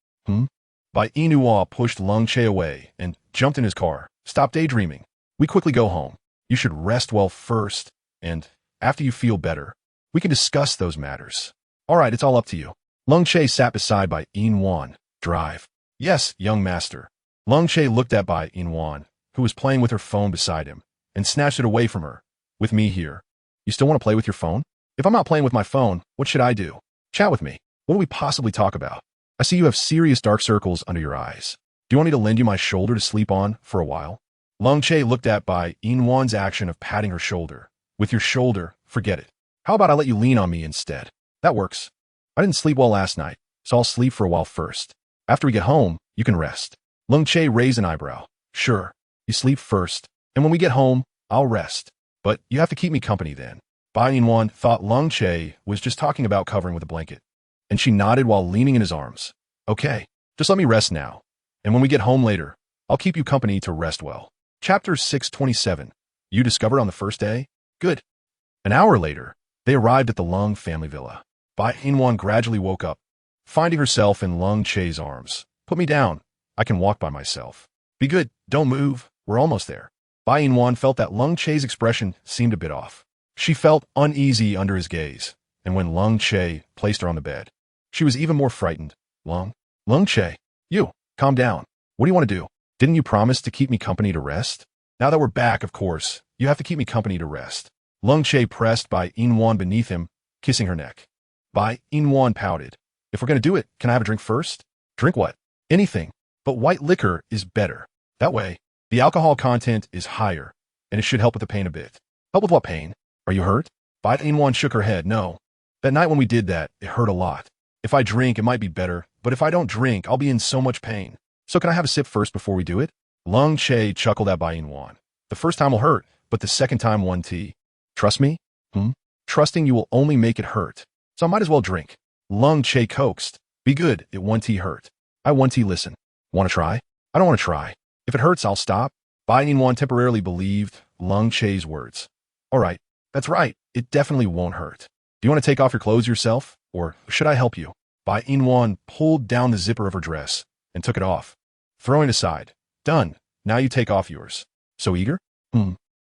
Bai Yina pushed Lung Che away and jumped in his car. Stop daydreaming. We quickly go home. You should rest well first, and after you feel better, we can discuss those matters. All right, it's all up to you. Lung Che sat beside Bai Yina. Drive. Yes, young master. Lung Che looked at Bai Yina, who was playing with her phone beside him, and snatched it away from her. With me here. You still want to play with your phone? If I'm not playing with my phone, what should I do? Chat with me. What do we possibly talk about? I see you have serious dark circles under your eyes. Do you want me to lend you my shoulder to sleep on for a while? Lung Che looked at Bai Yina's action of patting her shoulder. With your shoulder, forget it. How about I let you lean on me instead? That works. I didn't sleep well last night, so I'll sleep for a while first. After we get home, you can rest. Lung Che raised an eyebrow. Sure, you sleep first, and when we get home, I'll rest. But you have to keep me company then. Bai Yina thought Lung Che was just talking about covering with a blanket, and she nodded while leaning in his arms. Okay, just let me rest now, and when we get home later, I'll keep you company to rest well. Chapter 627. You discovered on the first day? Good. An hour later, they arrived at the Lung family villa. Bai Yina gradually woke up, finding herself in Lung Che's arms. Put me down. I can walk by myself. Be good. Don't move. We're almost there. Bai Yina felt that Lung Che's expression seemed a bit off. She felt uneasy under his gaze, and when Lung Che placed her on the bed, she was even more frightened. Lung Che, you, calm down. What do you want to do? Didn't you promise to keep me company to rest? Now that we're back, of course, you have to keep me company to rest. Lung Che pressed Bai Yina beneath him, kissing her neck. Bai Yina pouted. If we're going to do it, can I have a drink first? Drink what? Anything. But white liquor is better. That way, the alcohol content is higher, and it should help with the pain a bit. Help with what pain? Are you hurt? Bai Yina shook her head. No. That night when we did that, it hurt a lot. If I drink, it might be better, but if I don't drink, I'll be in so much pain. So can I have a sip first before we do it? Lung Che chuckled at Bai Yina. The first time will hurt, but the second time one tea. Trust me? Trusting you will only make it hurt. So I might as well drink. Lung Che coaxed. Be good, it one tea hurt. I one tea listen. Want to try? I don't want to try. If it hurts, I'll stop. Bai Yina temporarily believed Lung Che's words. All right, that's right. It definitely won't hurt. Do you want to take off your clothes yourself, or should I help you? Bai Yina pulled down the zipper of her dress and took it off, throwing it aside. Done. Now you take off yours. So eager?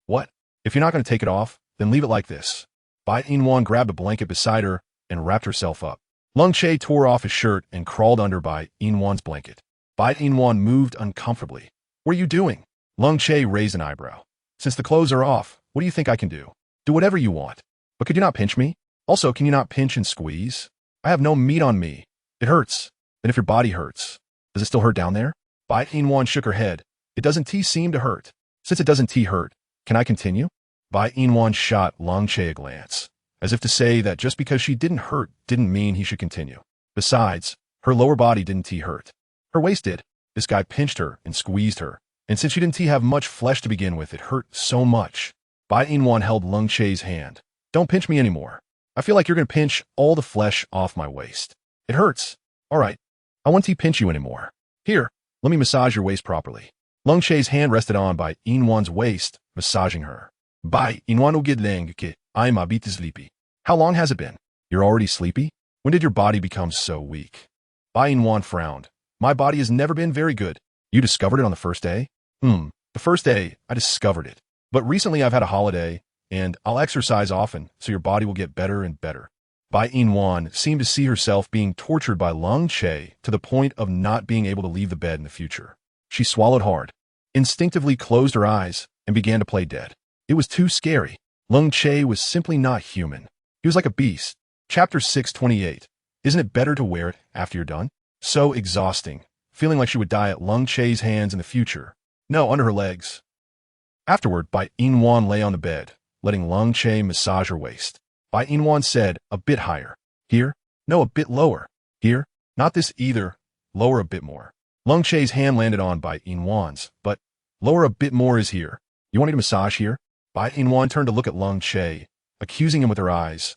What? If you're not going to take it off, then leave it like this. Bai Yina grabbed a blanket beside her and wrapped herself up. Lung Che tore off his shirt and crawled under Bai Yina's blanket. Bai Yina moved uncomfortably. What are you doing? Lung Che raised an eyebrow. Since the clothes are off, what do you think I can do? Do whatever you want. But could you not pinch me? Also, can you not pinch and squeeze? I have no meat on me. It hurts. Then if your body hurts, does it still hurt down there? Bai Yina shook her head. It doesn't seem to hurt. Since it doesn't hurt, can I continue? Bai Yina shot Lung Che a glance, as if to say that just because she didn't hurt didn't mean he should continue. Besides, her lower body didn't hurt. Her waist did. This guy pinched her and squeezed her, and since she didn't have much flesh to begin with, it hurt so much. Bai Yina held Lung Che's hand. Don't pinch me anymore. I feel like you're going to pinch all the flesh off my waist. It hurts. All right. I won't pinch you anymore. Here, let me massage your waist properly. Lung Che's hand rested on Bai Yina's waist, massaging her. Bai Yina get leng, I'm a bit sleepy. How long has it been? You're already sleepy? When did your body become so weak? Bai Yina frowned. My body has never been very good. You discovered it on the first day? The first day, I discovered it. But recently I've had a holiday, and I'll exercise often, so your body will get better and better. Bai Yina seemed to see herself being tortured by Lung Che to the point of not being able to leave the bed in the future. She swallowed hard, instinctively closed her eyes, and began to play dead. It was too scary. Lung Che was simply not human. He was like a beast. Chapter 628. Isn't it better to wear it after you're done? So exhausting, feeling like she would die at Lung Che's hands in the future. No, under her legs. Afterward, Bai Yina lay on the bed, letting Lung Che massage her waist. Bai Yina said, a bit higher. Here? No, a bit lower. Here? Not this either. Lower a bit more. Lung Che's hand landed on Bai Yina's, but lower a bit more is here. You want me to massage here? Bai Yina turned to look at Lung Che, accusing him with her eyes.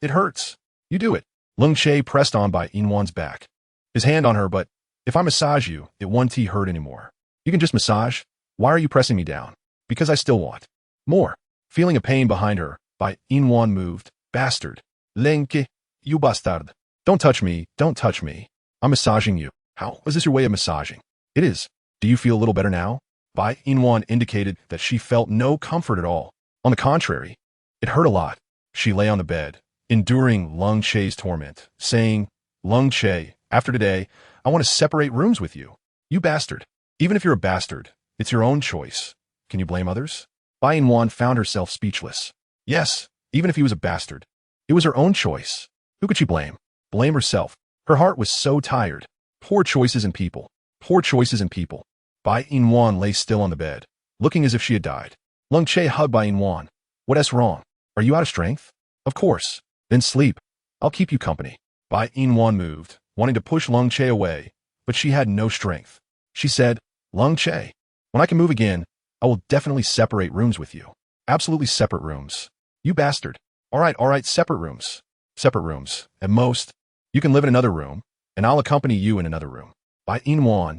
It hurts. You do it. Lung Che pressed on Bai Yina's back, his hand on her, but if I massage you, it won't hurt anymore. You can just massage. Why are you pressing me down? Because I still want more. Feeling a pain behind her, Bai Yina moved. Bastard. Lenke, you bastard. Don't touch me. Don't touch me. I'm massaging you. How was this your way of massaging? It is. Do you feel a little better now? Bai Yina indicated that she felt no comfort at all. On the contrary, it hurt a lot. She lay on the bed, enduring Lung Che's torment, saying, Lung Che, after today, I want to separate rooms with you. You bastard. Even if you're a bastard, it's your own choice. Can you blame others? Bai Yina found herself speechless. Yes, even if he was a bastard. It was her own choice. Who could she blame? Blame herself. Her heart was so tired. Poor choices in people. Poor choices in people. Bai Yina lay still on the bed, looking as if she had died. Lung Che hugged Bai Yina. What's wrong? Are you out of strength? Of course. Then sleep. I'll keep you company. Bai Yina moved, wanting to push Lung Che away, but she had no strength. She said, Lung Che, when I can move again, I will definitely separate rooms with you. Absolutely separate rooms. You bastard. All right, separate rooms. Separate rooms. At most, you can live in another room, and I'll accompany you in another room. Bai Yina,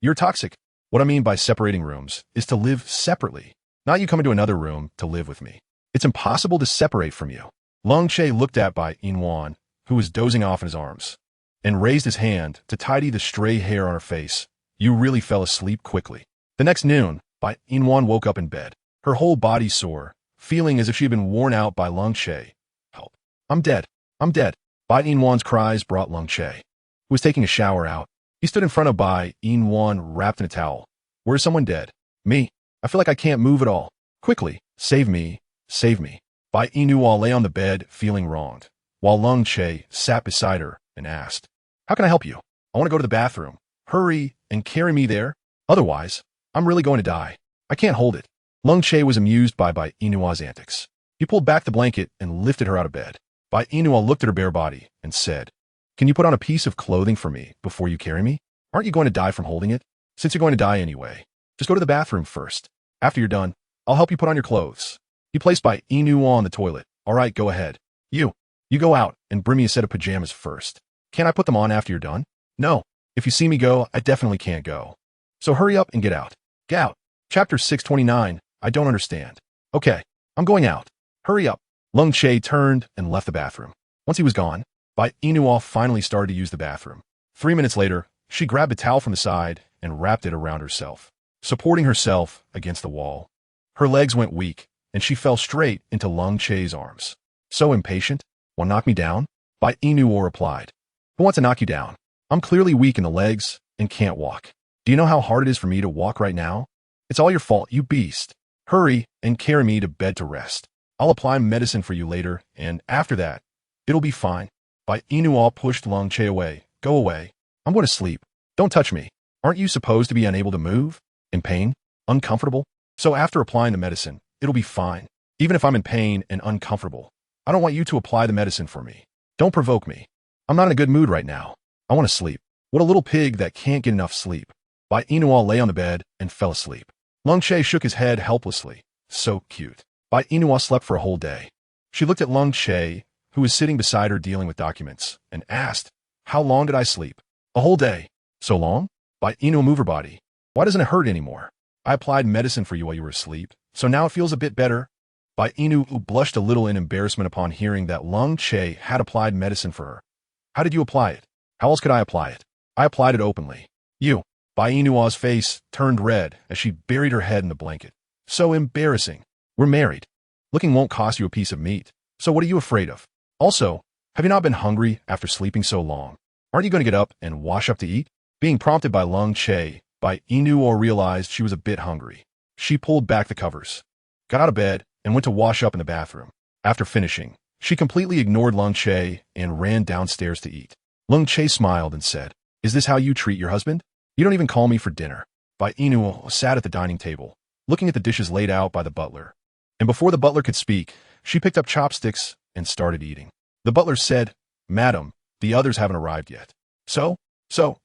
you're toxic. What I mean by separating rooms is to live separately, not you come into another room to live with me. It's impossible to separate from you. Lung Che looked at Bai Yina, who was dozing off in his arms, and raised his hand to tidy the stray hair on her face. You really fell asleep quickly. The next noon, Bai Yina woke up in bed, her whole body sore, feeling as if she had been worn out by Lung Che. Help. I'm dead. I'm dead. Bai Yina's cries brought Lung Che, who was taking a shower, out. He stood in front of Bai Yina wrapped in a towel. Where's someone dead? Me. I feel like I can't move at all. Quickly, save me, save me. Bai Yina lay on the bed, feeling wronged, while Lung Che sat beside her and asked, how can I help you? I want to go to the bathroom. Hurry and carry me there. Otherwise, I'm really going to die. I can't hold it. Lung Che was amused by Bai Yina's antics. He pulled back the blanket and lifted her out of bed. Bai Yina looked at her bare body and said, can you put on a piece of clothing for me before you carry me? Aren't you going to die from holding it? Since you're going to die anyway, just go to the bathroom first. After you're done, I'll help you put on your clothes. He placed Bai Yina on the toilet. All right, go ahead. You go out and bring me a set of pajamas first. Can't I put them on after you're done? No. If you see me go, I definitely can't go. So hurry up and get out. Get out. Chapter 629, I don't understand. Okay, I'm going out. Hurry up. Lung Che turned and left the bathroom. Once he was gone, Bai Yina finally started to use the bathroom. 3 minutes later, she grabbed a towel from the side and wrapped it around herself, supporting herself against the wall. Her legs went weak, and she fell straight into Lung Che's arms. So impatient? Want to knock me down? Bai Yina replied. Who wants to knock you down? I'm clearly weak in the legs and can't walk. Do you know how hard it is for me to walk right now? It's all your fault, you beast. Hurry and carry me to bed to rest. I'll apply medicine for you later, and after that, it'll be fine. Bai Yina pushed Lung Che away. Go away. I'm going to sleep. Don't touch me. Aren't you supposed to be unable to move? In pain? Uncomfortable? So after applying the medicine, it'll be fine. Even if I'm in pain and uncomfortable, I don't want you to apply the medicine for me. Don't provoke me. I'm not in a good mood right now. I want to sleep. What a little pig that can't get enough sleep. Bai Yina lay on the bed and fell asleep. Lung Che shook his head helplessly. So cute. Bai Yina slept for a whole day. She looked at Lung Che, who was sitting beside her dealing with documents, and asked, how long did I sleep? A whole day. So long? Bai Yina moved her body. Why doesn't it hurt anymore? I applied medicine for you while you were asleep, so now it feels a bit better. Bai Yina blushed a little in embarrassment upon hearing that Lung Che had applied medicine for her. How did you apply it? How else could I apply it? I applied it openly. You. Bai Yina's face turned red as she buried her head in the blanket. So embarrassing. We're married. Looking won't cost you a piece of meat. So what are you afraid of? Also, have you not been hungry after sleeping so long? Aren't you going to get up and wash up to eat? Being prompted by Lung Che, Bai Yina realized she was a bit hungry. She pulled back the covers, got out of bed, and went to wash up in the bathroom. After finishing, she completely ignored Lung Che and ran downstairs to eat. Lung Che smiled and said, is this how you treat your husband? You don't even call me for dinner. Bai Yina sat at the dining table, looking at the dishes laid out by the butler. And before the butler could speak, she picked up chopsticks and started eating. The butler said, Madam, the others haven't arrived yet. So,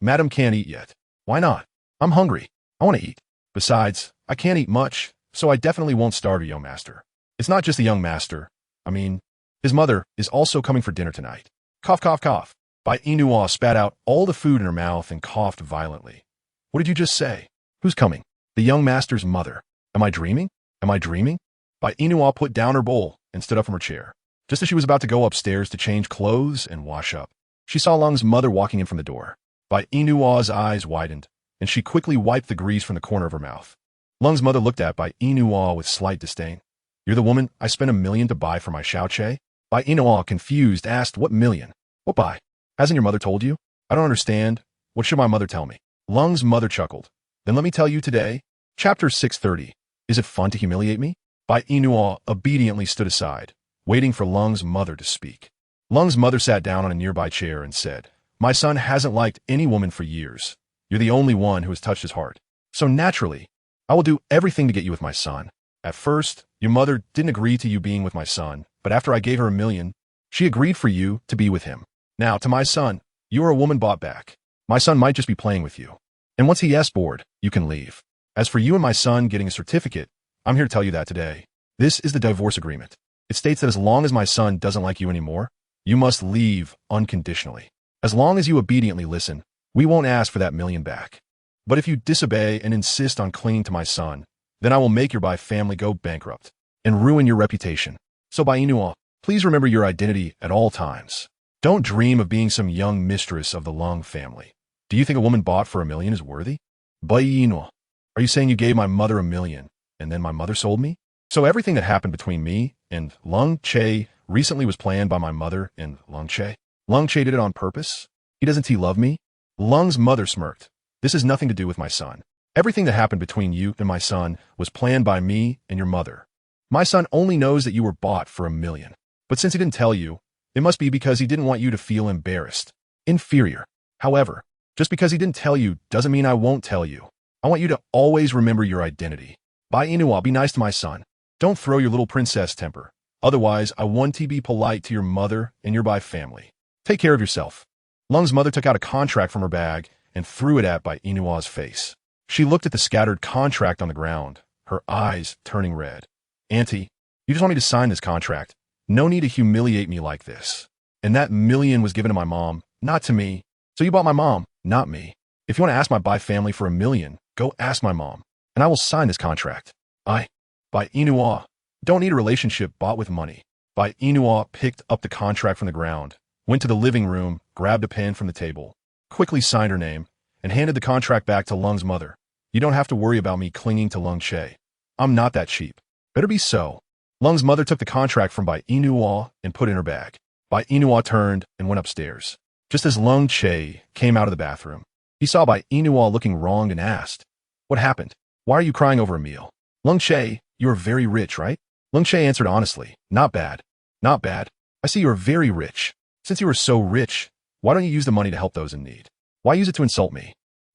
Madam can't eat yet. Why not? I'm hungry. I want to eat. Besides, I can't eat much, so I definitely won't starve you, young master. It's not just the young master. I mean, his mother is also coming for dinner tonight. Cough, cough, cough. Bai Yina spat out all the food in her mouth and coughed violently. What did you just say? Who's coming? The young master's mother. Am I dreaming? Am I dreaming? Bai Yina put down her bowl and stood up from her chair. Just as she was about to go upstairs to change clothes and wash up, she saw Lung's mother walking in from the door. Bai Yina's eyes widened, and she quickly wiped the grease from the corner of her mouth. Lung's mother looked at Bai Yina with slight disdain. You're the woman I spent $1 million to buy for my Xiaoche? Bai Yina, confused, asked, what million? What buy? Hasn't your mother told you? I don't understand. What should my mother tell me? Lung's mother chuckled. Then let me tell you today. Chapter 630. Is it fun to humiliate me? Bai Yina obediently stood aside, waiting for Lung's mother to speak. Lung's mother sat down on a nearby chair and said, My son hasn't liked any woman for years. You're the only one who has touched his heart. So naturally, I will do everything to get you with my son. At first, your mother didn't agree to you being with my son, but after I gave her $1 million, she agreed for you to be with him. Now, to my son, you are a woman bought back. My son might just be playing with you. And once he gets bored, you can leave. As for you and my son getting a certificate, I'm here to tell you that today. This is the divorce agreement. It states that as long as my son doesn't like you anymore, you must leave unconditionally. As long as you obediently listen, we won't ask for that $1 million back. But if you disobey and insist on clinging to my son, then I will make your Bai family go bankrupt and ruin your reputation. So Bai Yina, please remember your identity at all times. Don't dream of being some young mistress of the Lung family. Do you think a woman bought for $1 million is worthy? Bai Yina, are you saying you gave my mother $1 million and then my mother sold me? So everything that happened between me and Lung Che recently was planned by my mother and Lung Che? Lung Che did it on purpose? Doesn't he love me? Lung's mother smirked. This has nothing to do with my son. Everything that happened between you and my son was planned by me and your mother. My son only knows that you were bought for $1 million. But since he didn't tell you, it must be because he didn't want you to feel embarrassed, inferior. However, just because he didn't tell you doesn't mean I won't tell you. I want you to always remember your identity. Bai Yina, be nice to my son. Don't throw your little princess temper. Otherwise, I want to be polite to your mother and your Bai family. Take care of yourself. Lung's mother took out a contract from her bag and threw it at Bai Yina's face. She looked at the scattered contract on the ground, her eyes turning red. Auntie, you just want me to sign this contract. No need to humiliate me like this. And that $1 million was given to my mom, not to me. So you bought my mom, not me. If you want to ask my Bai family for $1 million, go ask my mom, and I will sign this contract. Bai Yina, don't need a relationship bought with money. Bai Yina picked up the contract from the ground, went to the living room, grabbed a pen from the table, quickly signed her name, and handed the contract back to Lung's mother. You don't have to worry about me clinging to Lung Che. I'm not that cheap. Better be so. Lung's mother took the contract from Bai Yina and put it in her bag. Bai Yina turned and went upstairs. Just as Lung Che came out of the bathroom, he saw Bai Yina looking wronged and asked, "What happened? Why are you crying over a meal?" Lung Che, you are very rich, right? Lung Che answered honestly, "Not bad. Not bad. I see you are very rich. Since you are so rich, why don't you use the money to help those in need? Why use it to insult me?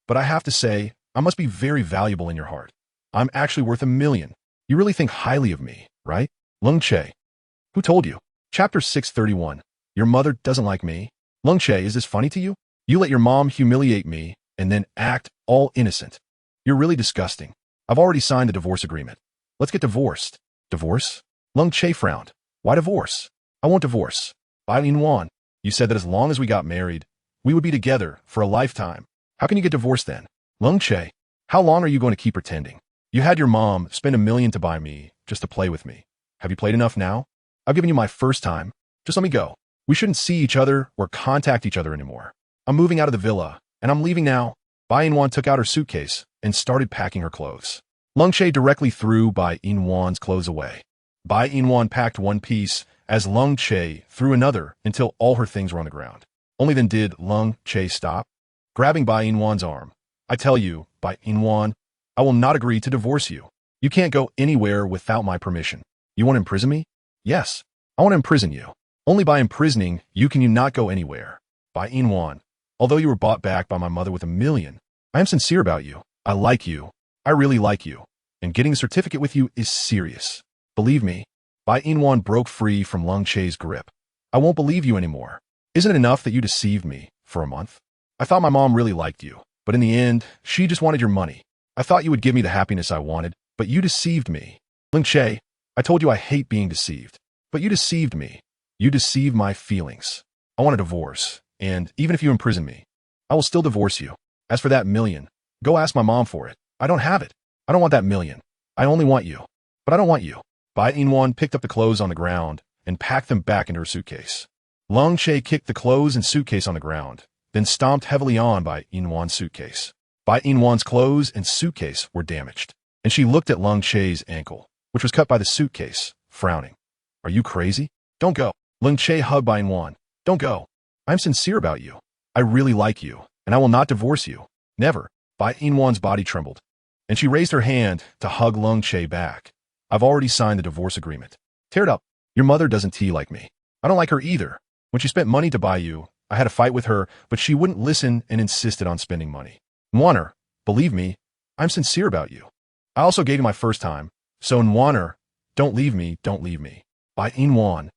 But I have to say, I must be very valuable in your heart. I'm actually worth $1 million. You really think highly of me, right?" Lung Che. Who told you? Chapter 631. Your mother doesn't like me. Lung Che, is this funny to you? You let your mom humiliate me and then act all innocent. You're really disgusting. I've already signed the divorce agreement. Let's get divorced. Divorce? Lung Che frowned. Why divorce? I won't divorce. Bai Yina, you said that as long as we got married, we would be together for a lifetime. How can you get divorced then? Lung Che, how long are you going to keep pretending? You had your mom spend $1 million to buy me, just to play with me. Have you played enough now? I've given you my first time. Just let me go. We shouldn't see each other or contact each other anymore. I'm moving out of the villa, and I'm leaving now. Bai Yina took out her suitcase and started packing her clothes. Lung Che directly threw Bai Yina's clothes away. Bai Yina packed one piece as Lung Che threw another until all her things were on the ground. Only then did Lung Che stop, grabbing Bai Yina's arm. I tell you, Bai Yina, I will not agree to divorce you. You can't go anywhere without my permission. You want to imprison me? Yes, I want to imprison you. Only by imprisoning you can you not go anywhere. Bai Yina, although you were bought back by my mother with $1 million, I am sincere about you. I like you. I really like you. And getting a certificate with you is serious. Believe me. Bai Yina broke free from Lung Che's grip. I won't believe you anymore. Isn't it enough that you deceived me for a month? I thought my mom really liked you, but in the end, she just wanted your money. I thought you would give me the happiness I wanted, but you deceived me. Lung Che, I told you I hate being deceived, but you deceived me. You deceived my feelings. I want a divorce, and even if you imprison me, I will still divorce you. As for that $1 million, go ask my mom for it. I don't have it. I don't want that $1 million. I only want you. But I don't want you. Bai Yina picked up the clothes on the ground and packed them back into her suitcase. Lung Che kicked the clothes and suitcase on the ground, then stomped heavily on Bai Yina's suitcase. Bai Yina's clothes and suitcase were damaged, and she looked at Lung Che's ankle, which was cut by the suitcase, frowning. Are you crazy? Don't go. Lung Che hugged Bai Yina. Don't go. I'm sincere about you. I really like you, and I will not divorce you. Never. Bai Yina's body trembled, and she raised her hand to hug Lung Che back. I've already signed the divorce agreement. Tear it up. Your mother doesn't like me. I don't like her either. When she spent money to buy you, I had a fight with her, but she wouldn't listen and insisted on spending money. Nwaner, believe me, I'm sincere about you. I also gave you my first time, so Nwaner, don't leave me, don't leave me. Bai Yina.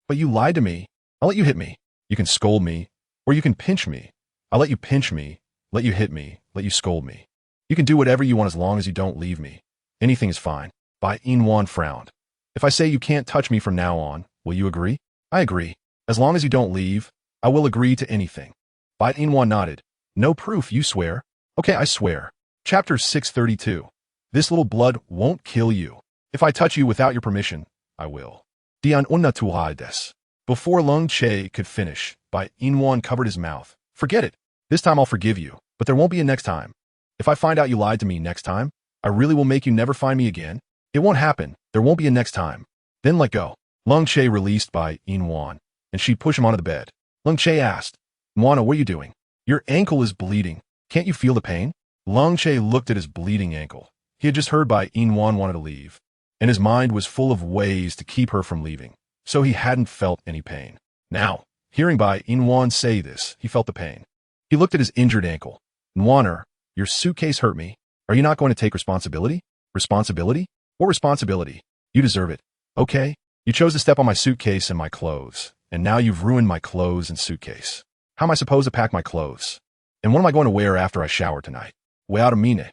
But you lied to me. I'll let you hit me. You can scold me, or you can pinch me. I'll let you pinch me, let you hit me, let you scold me. You can do whatever you want as long as you don't leave me. Anything is fine. Bai Yina frowned. If I say you can't touch me from now on, will you agree? I agree. As long as you don't leave, I will agree to anything. Bai Yina nodded. No proof, you swear? Okay, I swear. Chapter 632. This little blood won't kill you. If I touch you without your permission, I will. Dian unna tuha. Before Lung Che could finish, Bai Yina covered his mouth. Forget it. This time I'll forgive you, but there won't be a next time. If I find out you lied to me next time, I really will make you never find me again. It won't happen. There won't be a next time. Then let go. Lung Che released Bai Yina, and she pushed him onto the bed. Lung Che asked, Nwana, what are you doing? Your ankle is bleeding. Can't you feel the pain? Lung Che looked at his bleeding ankle. He had just heard Bai Yina wanted to leave, and his mind was full of ways to keep her from leaving, so he hadn't felt any pain. Now, hearing Bai Yina say this, he felt the pain. He looked at his injured ankle. Nwaner, your suitcase hurt me. Are you not going to take responsibility? Responsibility? What responsibility? You deserve it. Okay? You chose to step on my suitcase and my clothes, and now you've ruined my clothes and suitcase. How am I supposed to pack my clothes? And what am I going to wear after I shower tonight? Mine.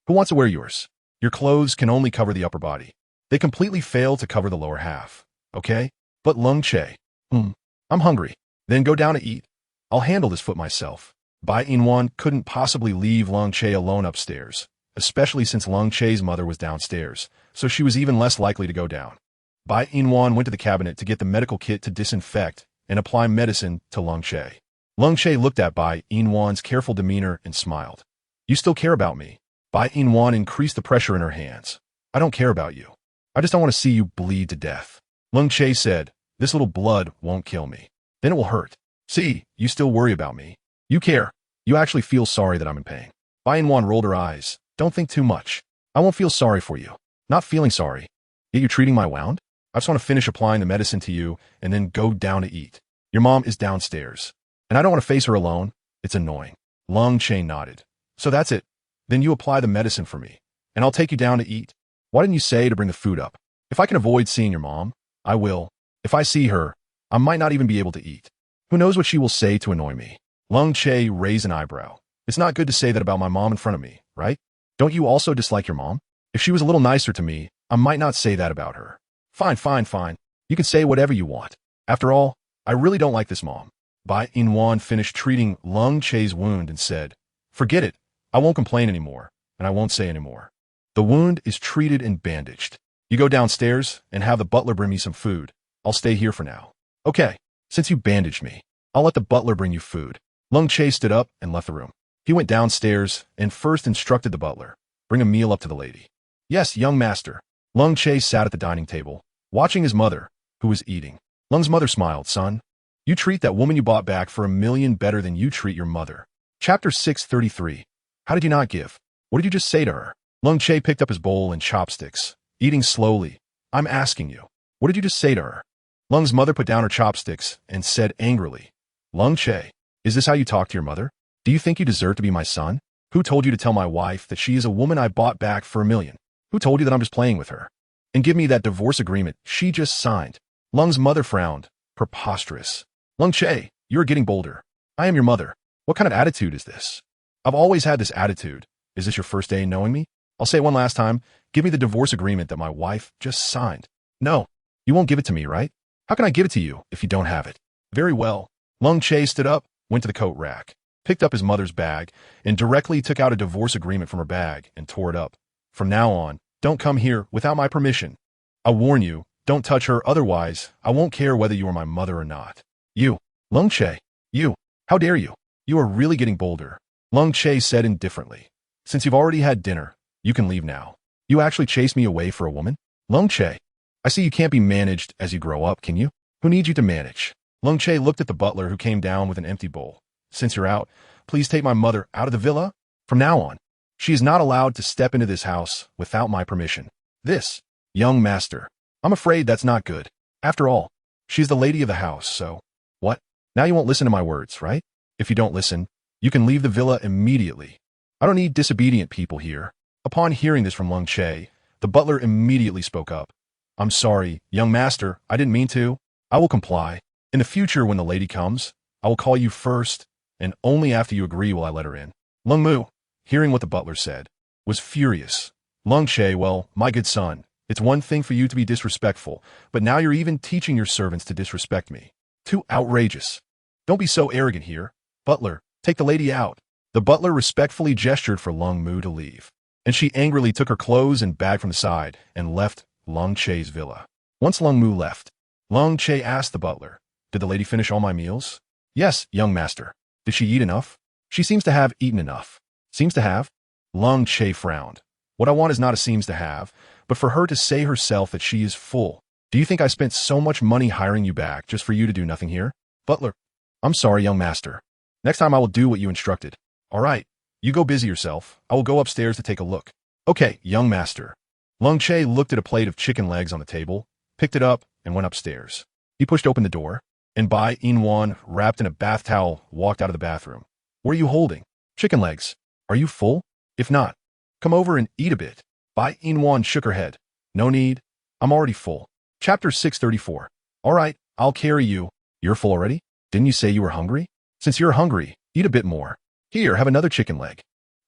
Who wants to wear yours? Your clothes can only cover the upper body. They completely fail to cover the lower half. Okay? But Lung Che. I'm hungry. Then go down to eat. I'll handle this foot myself. Bai Yina couldn't possibly leave Lung Che alone upstairs, especially since Lung Che's mother was downstairs, so she was even less likely to go down. Bai Yina went to the cabinet to get the medical kit to disinfect and apply medicine to Lung Che. Lung Che looked at Bai Yina's careful demeanor and smiled. You still care about me? Bai Yina increased the pressure in her hands. I don't care about you. I just don't want to see you bleed to death. Lung Che said, this little blood won't kill me. Then it will hurt. See, you still worry about me. You care. You actually feel sorry that I'm in pain. Bai Yina rolled her eyes. Don't think too much. I won't feel sorry for you. Not feeling sorry. Yet you're treating my wound? I just want to finish applying the medicine to you and then go down to eat. Your mom is downstairs, and I don't want to face her alone. It's annoying. Lung Che nodded. So that's it. Then you apply the medicine for me, and I'll take you down to eat. Why didn't you say to bring the food up? If I can avoid seeing your mom, I will. If I see her, I might not even be able to eat. Who knows what she will say to annoy me? Lung Che raised an eyebrow. It's not good to say that about my mom in front of me, right? Don't you also dislike your mom? If she was a little nicer to me, I might not say that about her. Fine, fine, fine. You can say whatever you want. After all, I really don't like this mom. Bai Yina finished treating Lung Che's wound and said, forget it. I won't complain anymore, and I won't say anymore. The wound is treated and bandaged. You go downstairs and have the butler bring me some food. I'll stay here for now. Okay, since you bandaged me, I'll let the butler bring you food. Lung Che stood up and left the room. He went downstairs and first instructed the butler, bring a meal up to the lady. Yes, young master. Lung Che sat at the dining table, watching his mother, who was eating. Lung's mother smiled. Son, you treat that woman you bought back for $1 million better than you treat your mother. Chapter 633. How did you not give? What did you just say to her? Lung Che picked up his bowl and chopsticks, eating slowly. I'm asking you, what did you just say to her? Lung's mother put down her chopsticks and said angrily, Lung Che, is this how you talk to your mother? Do you think you deserve to be my son? Who told you to tell my wife that she is a woman I bought back for $1 million? Who told you that I'm just playing with her? And give me that divorce agreement she just signed. Lung's mother frowned. Preposterous. Lung Che, you are getting bolder. I am your mother. What kind of attitude is this? I've always had this attitude. Is this your first day knowing me? I'll say it one last time. Give me the divorce agreement that my wife just signed. No, you won't give it to me, right? How can I give it to you if you don't have it? Very well. Lung Che stood up, went to the coat rack, picked up his mother's bag, and directly took out a divorce agreement from her bag and tore it up. From now on, don't come here without my permission. I warn you, don't touch her, otherwise I won't care whether you are my mother or not. You, Lung Che, you, how dare you? You are really getting bolder. Lung Che said indifferently. Since you've already had dinner, you can leave now. You actually chased me away for a woman? Lung Che, I see you can't be managed as you grow up, can you? Who needs you to manage? Lung Che looked at the butler who came down with an empty bowl. Since you're out, please take my mother out of the villa. From now on, she is not allowed to step into this house without my permission. This, young master, I'm afraid that's not good. After all, she's the lady of the house, so... What? Now you won't listen to my words, right? If you don't listen, you can leave the villa immediately. I don't need disobedient people here. Upon hearing this from Lung Che, the butler immediately spoke up. I'm sorry, young master, I didn't mean to. I will comply. In the future, when the lady comes, I will call you first, and only after you agree will I let her in. Lung Mu, hearing what the butler said, was furious. Lung Che, well, my good son, it's one thing for you to be disrespectful, but now you're even teaching your servants to disrespect me. Too outrageous. Don't be so arrogant here. Butler, take the lady out. The butler respectfully gestured for Lung Mu to leave, and she angrily took her clothes and bag from the side and left Lung Che's villa. Once Lung Mu left, Lung Che asked the butler, did the lady finish all my meals? Yes, young master. Did she eat enough? She seems to have eaten enough. Seems to have? Lung Che frowned. What I want is not a seems to have, but for her to say herself that she is full. Do you think I spent so much money hiring you back just for you to do nothing here? Butler, I'm sorry, young master. Next time I will do what you instructed. All right, you go busy yourself. I will go upstairs to take a look. Okay, young master. Lung Che looked at a plate of chicken legs on the table, picked it up, and went upstairs. He pushed open the door, and Bai Yina, wrapped in a bath towel, walked out of the bathroom. What are you holding? Chicken legs. Are you full? If not, come over and eat a bit. Bai Yina shook her head. No need. I'm already full. Chapter 634. All right, I'll carry you. You're full already? Didn't you say you were hungry? Since you're hungry, eat a bit more. Here, have another chicken leg.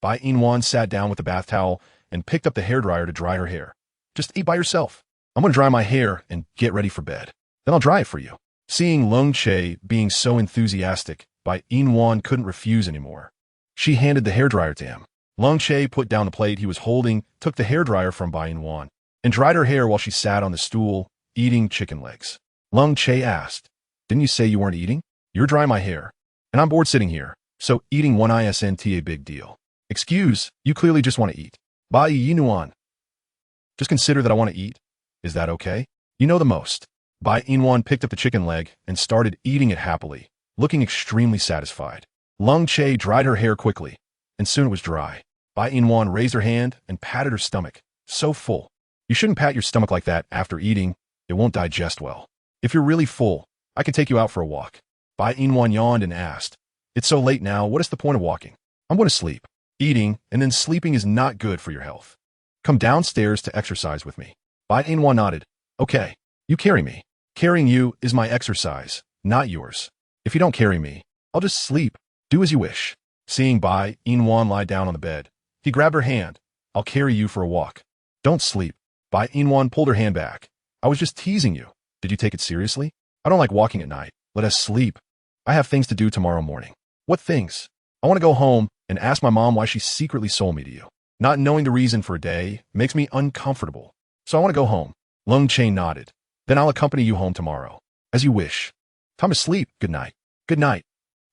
Bai Yina sat down with the bath towel and picked up the hairdryer to dry her hair. Just eat by yourself. I'm going to dry my hair and get ready for bed. Then I'll dry it for you. Seeing Lung Che being so enthusiastic, Bai Yina couldn't refuse anymore. She handed the hairdryer to him. Lung Che put down the plate he was holding, took the hairdryer from Bai Yina, and dried her hair while she sat on the stool, eating chicken legs. Lung Che asked, didn't you say you weren't eating? You're drying my hair, and I'm bored sitting here, so eating one isn't a big deal. Excuse, you clearly just want to eat. Bai Yina. Just consider that I want to eat. Is that okay? You know the most. Bai Yina picked up the chicken leg and started eating it happily, looking extremely satisfied. Lung Che dried her hair quickly, and soon it was dry. Bai Yina raised her hand and patted her stomach. So full. You shouldn't pat your stomach like that after eating. It won't digest well. If you're really full, I can take you out for a walk. Bai Yina yawned and asked, it's so late now, what is the point of walking? I'm going to sleep. Eating and then sleeping is not good for your health. Come downstairs to exercise with me. Bai Yina nodded. Okay, you carry me. Carrying you is my exercise, not yours. If you don't carry me, I'll just sleep. Do as you wish. Seeing Bai Yina lie down on the bed, he grabbed her hand. I'll carry you for a walk. Don't sleep. Bai Yina pulled her hand back. I was just teasing you. Did you take it seriously? I don't like walking at night. Let us sleep. I have things to do tomorrow morning. What things? I want to go home and ask my mom why she secretly sold me to you. Not knowing the reason for a day makes me uncomfortable. So I want to go home. Lung Che nodded. Then I'll accompany you home tomorrow. As you wish. Time to sleep. Good night. Good night.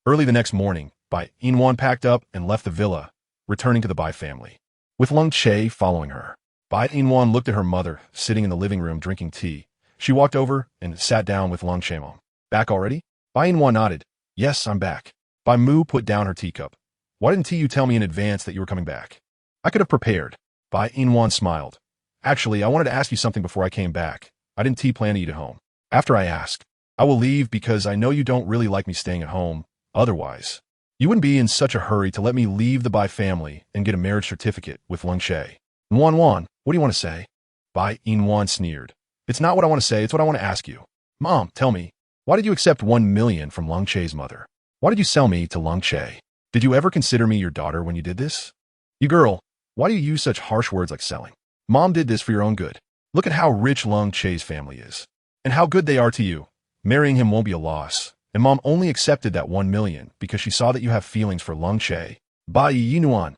Early the next morning, Bai Yina packed up and left the villa, returning to the Bai family, with Lung Che following her. Bai Yina looked at her mother, sitting in the living room drinking tea. She walked over and sat down with Lung Che mom. Back already? Bai Yina nodded. Yes, I'm back. Bai Mu put down her teacup. Why didn't you tell me in advance that you were coming back? I could have prepared. Bai Yina smiled. Actually, I wanted to ask you something before I came back. I didn't plan to eat at home. After I ask, I will leave because I know you don't really like me staying at home. Otherwise, you wouldn't be in such a hurry to let me leave the Bai family and get a marriage certificate with Lung Che. Wan, what do you want to say? Bai Yina sneered. It's not what I want to say, it's what I want to ask you. Mom, tell me, why did you accept 1 million from Lung Che's mother? Why did you sell me to Lung Che? Did you ever consider me your daughter when you did this? You girl, why do you use such harsh words like selling? Mom did this for your own good. Look at how rich Lung Che's family is, and how good they are to you. Marrying him won't be a loss, and Mom only accepted that 1 million because she saw that you have feelings for Lung Che. Bai Yina.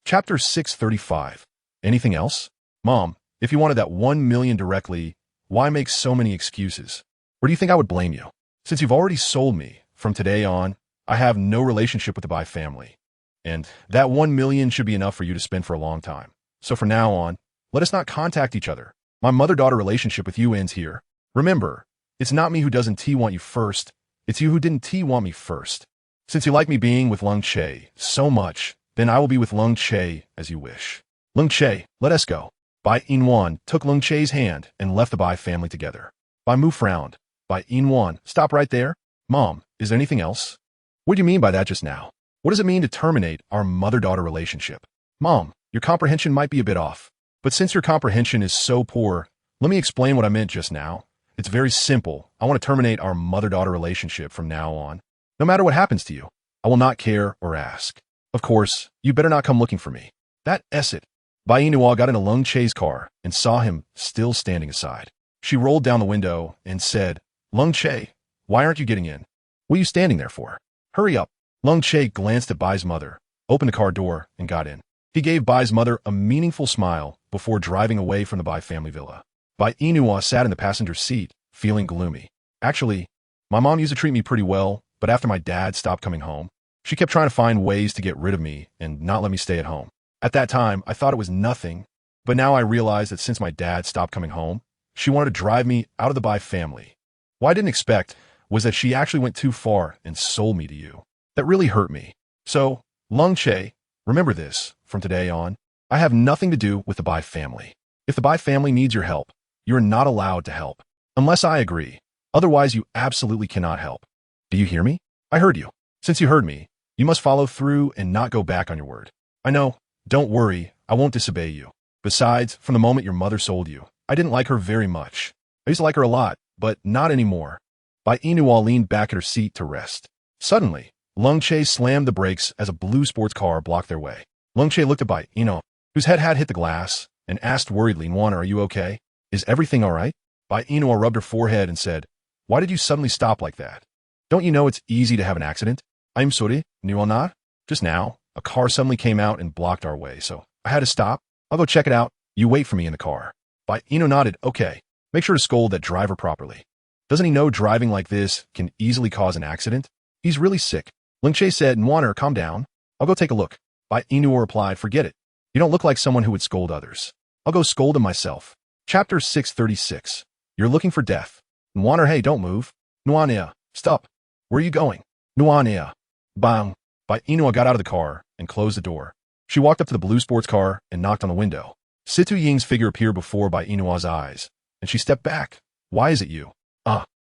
Chapter 635. Anything else? Mom, if you wanted that 1 million directly, why make so many excuses? Or do you think I would blame you? Since you've already sold me, from today on, I have no relationship with the Bai family. And that 1 million should be enough for you to spend for a long time. So from now on, let us not contact each other. My mother-daughter relationship with you ends here. Remember, it's not me who doesn't want you first. It's you who didn't want me first. Since you like me being with Lung Che so much, then I will be with Lung Che as you wish. Lung Che, let us go. Bai Yina took Lung Che's hand and left the Bai family together. Bai Mu frowned. Bai Yina, stop right there. Mom, is there anything else? What do you mean by that just now? What does it mean to terminate our mother-daughter relationship? Mom, your comprehension might be a bit off. But since your comprehension is so poor, let me explain what I meant just now. It's very simple. I want to terminate our mother-daughter relationship from now on. No matter what happens to you, I will not care or ask. Of course, you better not come looking for me. That it. Bai Yina got into Lung Che's car and saw him still standing aside. She rolled down the window and said, Lung Che, why aren't you getting in? What are you standing there for? Hurry up. Lung Che glanced at Bai's mother, opened the car door, and got in. He gave Bai's mother a meaningful smile before driving away from the Bai family villa. Bai Yina sat in the passenger seat, feeling gloomy. Actually, my mom used to treat me pretty well, but after my dad stopped coming home, she kept trying to find ways to get rid of me and not let me stay at home. At that time, I thought it was nothing, but now I realize that since my dad stopped coming home, she wanted to drive me out of the Bai family. What I didn't expect was that she actually went too far and sold me to you. That really hurt me. So, Lung Che, remember this, from today on, I have nothing to do with the Bai family. If the Bai family needs your help, you are not allowed to help. Unless I agree. Otherwise, you absolutely cannot help. Do you hear me? I heard you. Since you heard me, you must follow through and not go back on your word. I know. Don't worry. I won't disobey you. Besides, from the moment your mother sold you, I didn't like her very much. I used to like her a lot, but not anymore. Bai Yina leaned back at her seat to rest. Suddenly, Lung Che slammed the brakes as a blue sports car blocked their way. Lung Che looked at Bai Yina, whose head had hit the glass, and asked worriedly, Nwana, are you okay? Is everything all right? Bai Yina rubbed her forehead and said, why did you suddenly stop like that? Don't you know it's easy to have an accident? I'm sorry, Nwana. Just now, a car suddenly came out and blocked our way, so I had to stop. I'll go check it out. You wait for me in the car. Bai Yina nodded, okay. Make sure to scold that driver properly. Doesn't he know driving like this can easily cause an accident? He's really sick. Lung Che said, Nwana, calm down. I'll go take a look. Bai Yina replied, forget it. You don't look like someone who would scold others. I'll go scold him myself. Chapter 636. You're looking for death. Nwana, hey, don't move. Nwana, stop. Where are you going? Nwana. Bang. Bai Yina got out of the car and closed the door. She walked up to the blue sports car and knocked on the window. Situ Ying's figure appeared before Bai Yina's eyes, and she stepped back. Why is it you?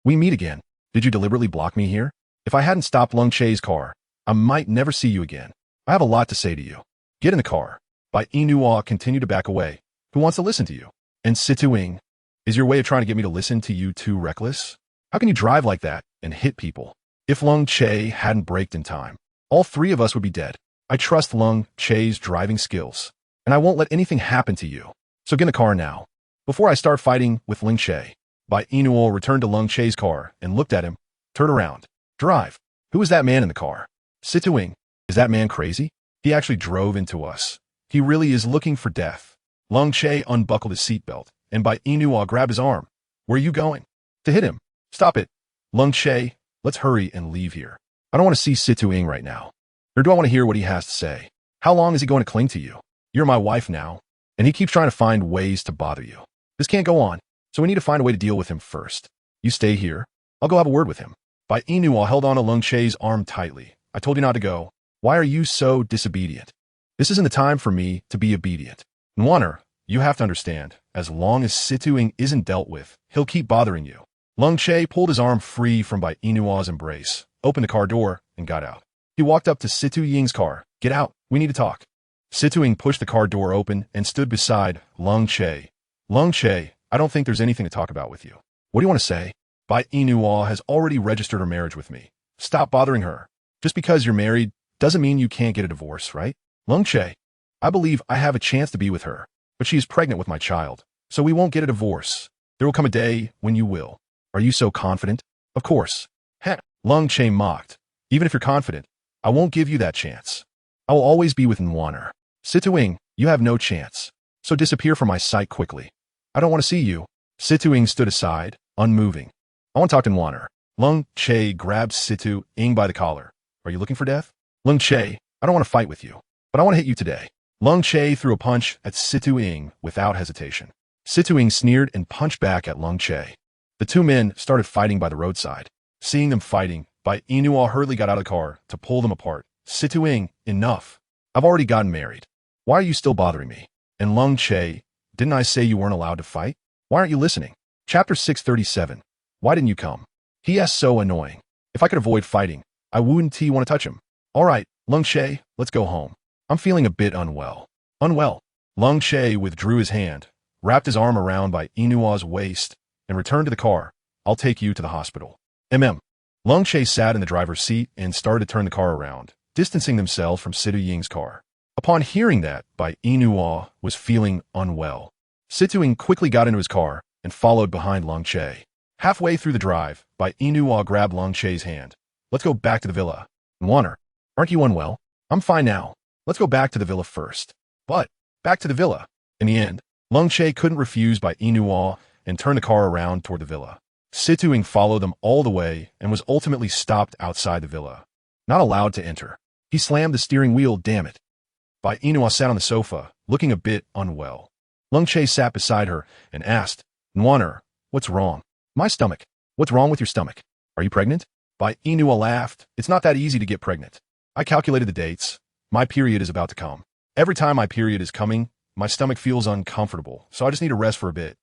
We meet again. Did you deliberately block me here? If I hadn't stopped Lung Che's car, I might never see you again. I have a lot to say to you. Get in the car. Bai Yina continued to back away. Who wants to listen to you? And Situ Ying, is your way of trying to get me to listen to you too reckless? How can you drive like that and hit people? If Lung Che hadn't braked in time, all three of us would be dead. I trust Lung Che's driving skills, and I won't let anything happen to you. So get in the car now. Before I start fighting with Lung Che. Bai Yina returned to Lung Che's car and looked at him. Turn around. Drive. Who is that man in the car? Situ Ying. Is that man crazy? He actually drove into us. He really is looking for death. Lung Che unbuckled his seatbelt, and Bai Yina grabbed his arm. Where are you going? To hit him. Stop it. Lung Che, let's hurry and leave here. I don't want to see Situ Ying right now. Nor do I want to hear what he has to say. How long is he going to cling to you? You're my wife now, and he keeps trying to find ways to bother you. This can't go on, so we need to find a way to deal with him first. You stay here. I'll go have a word with him. Bai Yina held on to Lung Che's arm tightly. I told you not to go. Why are you so disobedient? This isn't the time for me to be obedient. Nwana, you have to understand, as long as Situ Ying isn't dealt with, he'll keep bothering you. Lung Che pulled his arm free from Bai Yina's embrace, opened the car door, and got out. He walked up to Situ Ying's car. Get out. We need to talk. Situ Ying pushed the car door open and stood beside Lung Che. Lung Che, I don't think there's anything to talk about with you. What do you want to say? Bai Yina has already registered her marriage with me. Stop bothering her. Just because you're married doesn't mean you can't get a divorce, right? Lung Che, I believe I have a chance to be with her, but she is pregnant with my child, so we won't get a divorce. There will come a day when you will. Are you so confident? Of course. Heh. Lung Che mocked. Even if you're confident, I won't give you that chance. I will always be with Nwana. Situ Ying, you have no chance. So disappear from my sight quickly. I don't want to see you. Situ Ying stood aside, unmoving. I want to talk to Nwana. Lung Che grabbed Situ Ying by the collar. Are you looking for death? Lung Che, I don't want to fight with you, but I want to hit you today. Lung Che threw a punch at Situ Ying without hesitation. Situ Ying sneered and punched back at Lung Che. The two men started fighting by the roadside. Seeing them fighting, Bai Yina hurriedly got out of the car to pull them apart. Situ Ying, enough. I've already gotten married. Why are you still bothering me? And Lung Che, didn't I say you weren't allowed to fight? Why aren't you listening? Chapter 637. Why didn't you come? He is so annoying. If I could avoid fighting, I wouldn't want to touch him. All right, Lung Che, let's go home. I'm feeling a bit unwell. Unwell. Lung Che withdrew his hand, wrapped his arm around Bai Yinua's waist, and returned to the car. I'll take you to the hospital. Lung Che sat in the driver's seat and started to turn the car around, distancing themselves from Situ Ying's car. Upon hearing that, Bai Yinua was feeling unwell. Situ Ying quickly got into his car and followed behind Lung Che. Halfway through the drive, Bai Yinua grabbed Lung Che's hand. Let's go back to the villa. Wanner, aren't you unwell? I'm fine now. Let's go back to the villa first. But, back to the villa. In the end, Lung Che couldn't refuse Bai Yinua and turned the car around toward the villa. Situ Ying followed them all the way and was ultimately stopped outside the villa. Not allowed to enter. He slammed the steering wheel, damn it. Bai Yinua sat on the sofa, looking a bit unwell. Lung Che sat beside her and asked, Wanner, what's wrong? My stomach. What's wrong with your stomach? Are you pregnant? Bai Yinua laughed. It's not that easy to get pregnant. I calculated the dates. My period is about to come. Every time my period is coming, my stomach feels uncomfortable, so I just need to rest for a bit.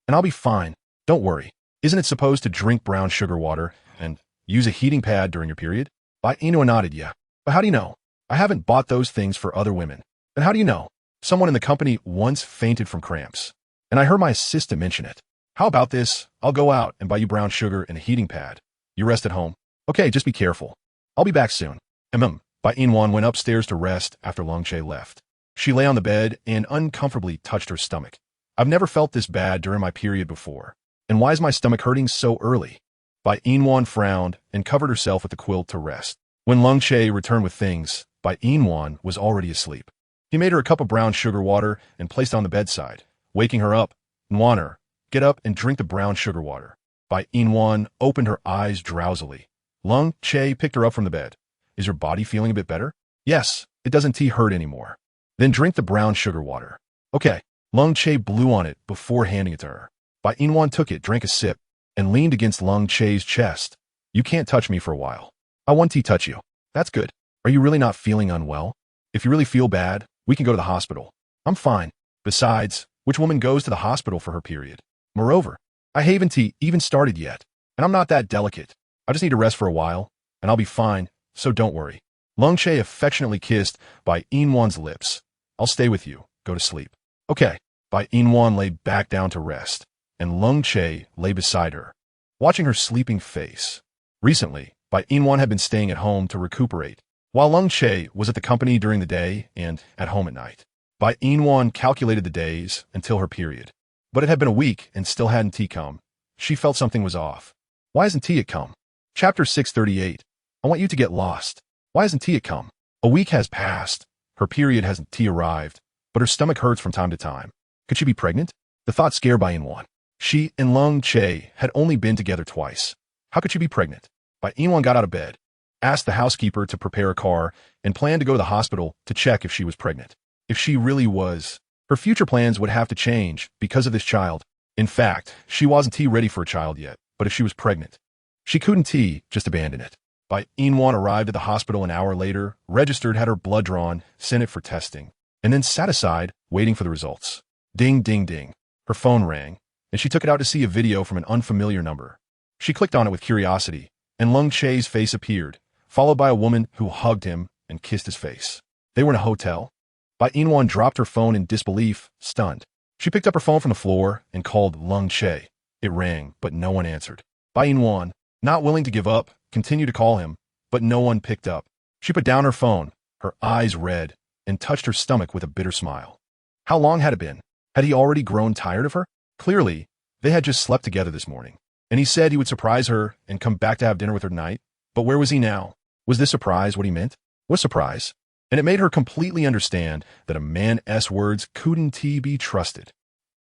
And I'll be fine. Don't worry. Isn't it supposed to drink brown sugar water and use a heating pad during your period? Bai Yinua nodded, yeah. But how do you know? I haven't bought those things for other women. And how do you know? Someone in the company once fainted from cramps. And I heard my assistant mention it. How about this? I'll go out and buy you brown sugar and a heating pad. You rest at home. Okay, just be careful. I'll be back soon. Bai Yinwan went upstairs to rest after Lung Che left. She lay on the bed and uncomfortably touched her stomach. I've never felt this bad during my period before. And why is my stomach hurting so early? Bai Yinwan frowned and covered herself with the quilt to rest. When Lung Che returned with things, Bai Yinwan was already asleep. He made her a cup of brown sugar water and placed it on the bedside, waking her up. Nwaner, get up and drink the brown sugar water. Bai Yinwan opened her eyes drowsily. Lung Che picked her up from the bed. Is your body feeling a bit better? Yes, it doesn't hurt anymore. Then drink the brown sugar water. Okay. Lung Che blew on it before handing it to her. Bai Yinwan took it, drank a sip, and leaned against Lung Che's chest. You can't touch me for a while. I want to touch you. That's good. Are you really not feeling unwell? If you really feel bad, we can go to the hospital. I'm fine. Besides, which woman goes to the hospital for her period? Moreover, I haven't even started yet, and I'm not that delicate. I just need to rest for a while, and I'll be fine, so don't worry. Lung Che affectionately kissed Bai Yinwan's lips. I'll stay with you. Go to sleep. Okay. Bai Yinwan lay back down to rest, and Lung Che lay beside her, watching her sleeping face. Recently, Bai Yinwan had been staying at home to recuperate, while Lung Che was at the company during the day and at home at night. Bai Yinwan calculated the days until her period, but it had been a week and still hadn't come. She felt something was off. Why hasn't it come? Chapter 638. I want you to get lost. Why hasn't it come? A week has passed. Her period hasn't arrived, but her stomach hurts from time to time. Could she be pregnant? The thought scared Bai Yinwan. She and Lung Che had only been together twice. How could she be pregnant? Bai Yinwan got out of bed, asked the housekeeper to prepare a car, and planned to go to the hospital to check if she was pregnant. If she really was, her future plans would have to change because of this child. In fact, she wasn't ready for a child yet, but if she was pregnant, she couldn't just abandon it. Bai Yinwan arrived at the hospital an hour later, registered, had her blood drawn, sent it for testing, and then sat aside, waiting for the results. Ding, ding, ding. Her phone rang, and she took it out to see a video from an unfamiliar number. She clicked on it with curiosity, and Lung Che's face appeared, followed by a woman who hugged him and kissed his face. They were in a hotel. Bai Yinwan dropped her phone in disbelief, stunned. She picked up her phone from the floor and called Lung Che. It rang, but no one answered. Bai Yinwan, not willing to give up, continued to call him, but no one picked up. She put down her phone, her eyes red, and touched her stomach with a bitter smile. How long had it been? Had he already grown tired of her? Clearly, they had just slept together this morning, and he said he would surprise her and come back to have dinner with her tonight. But where was he now? Was this surprise what he meant? What surprise? And it made her completely understand that a man's words couldn't be trusted.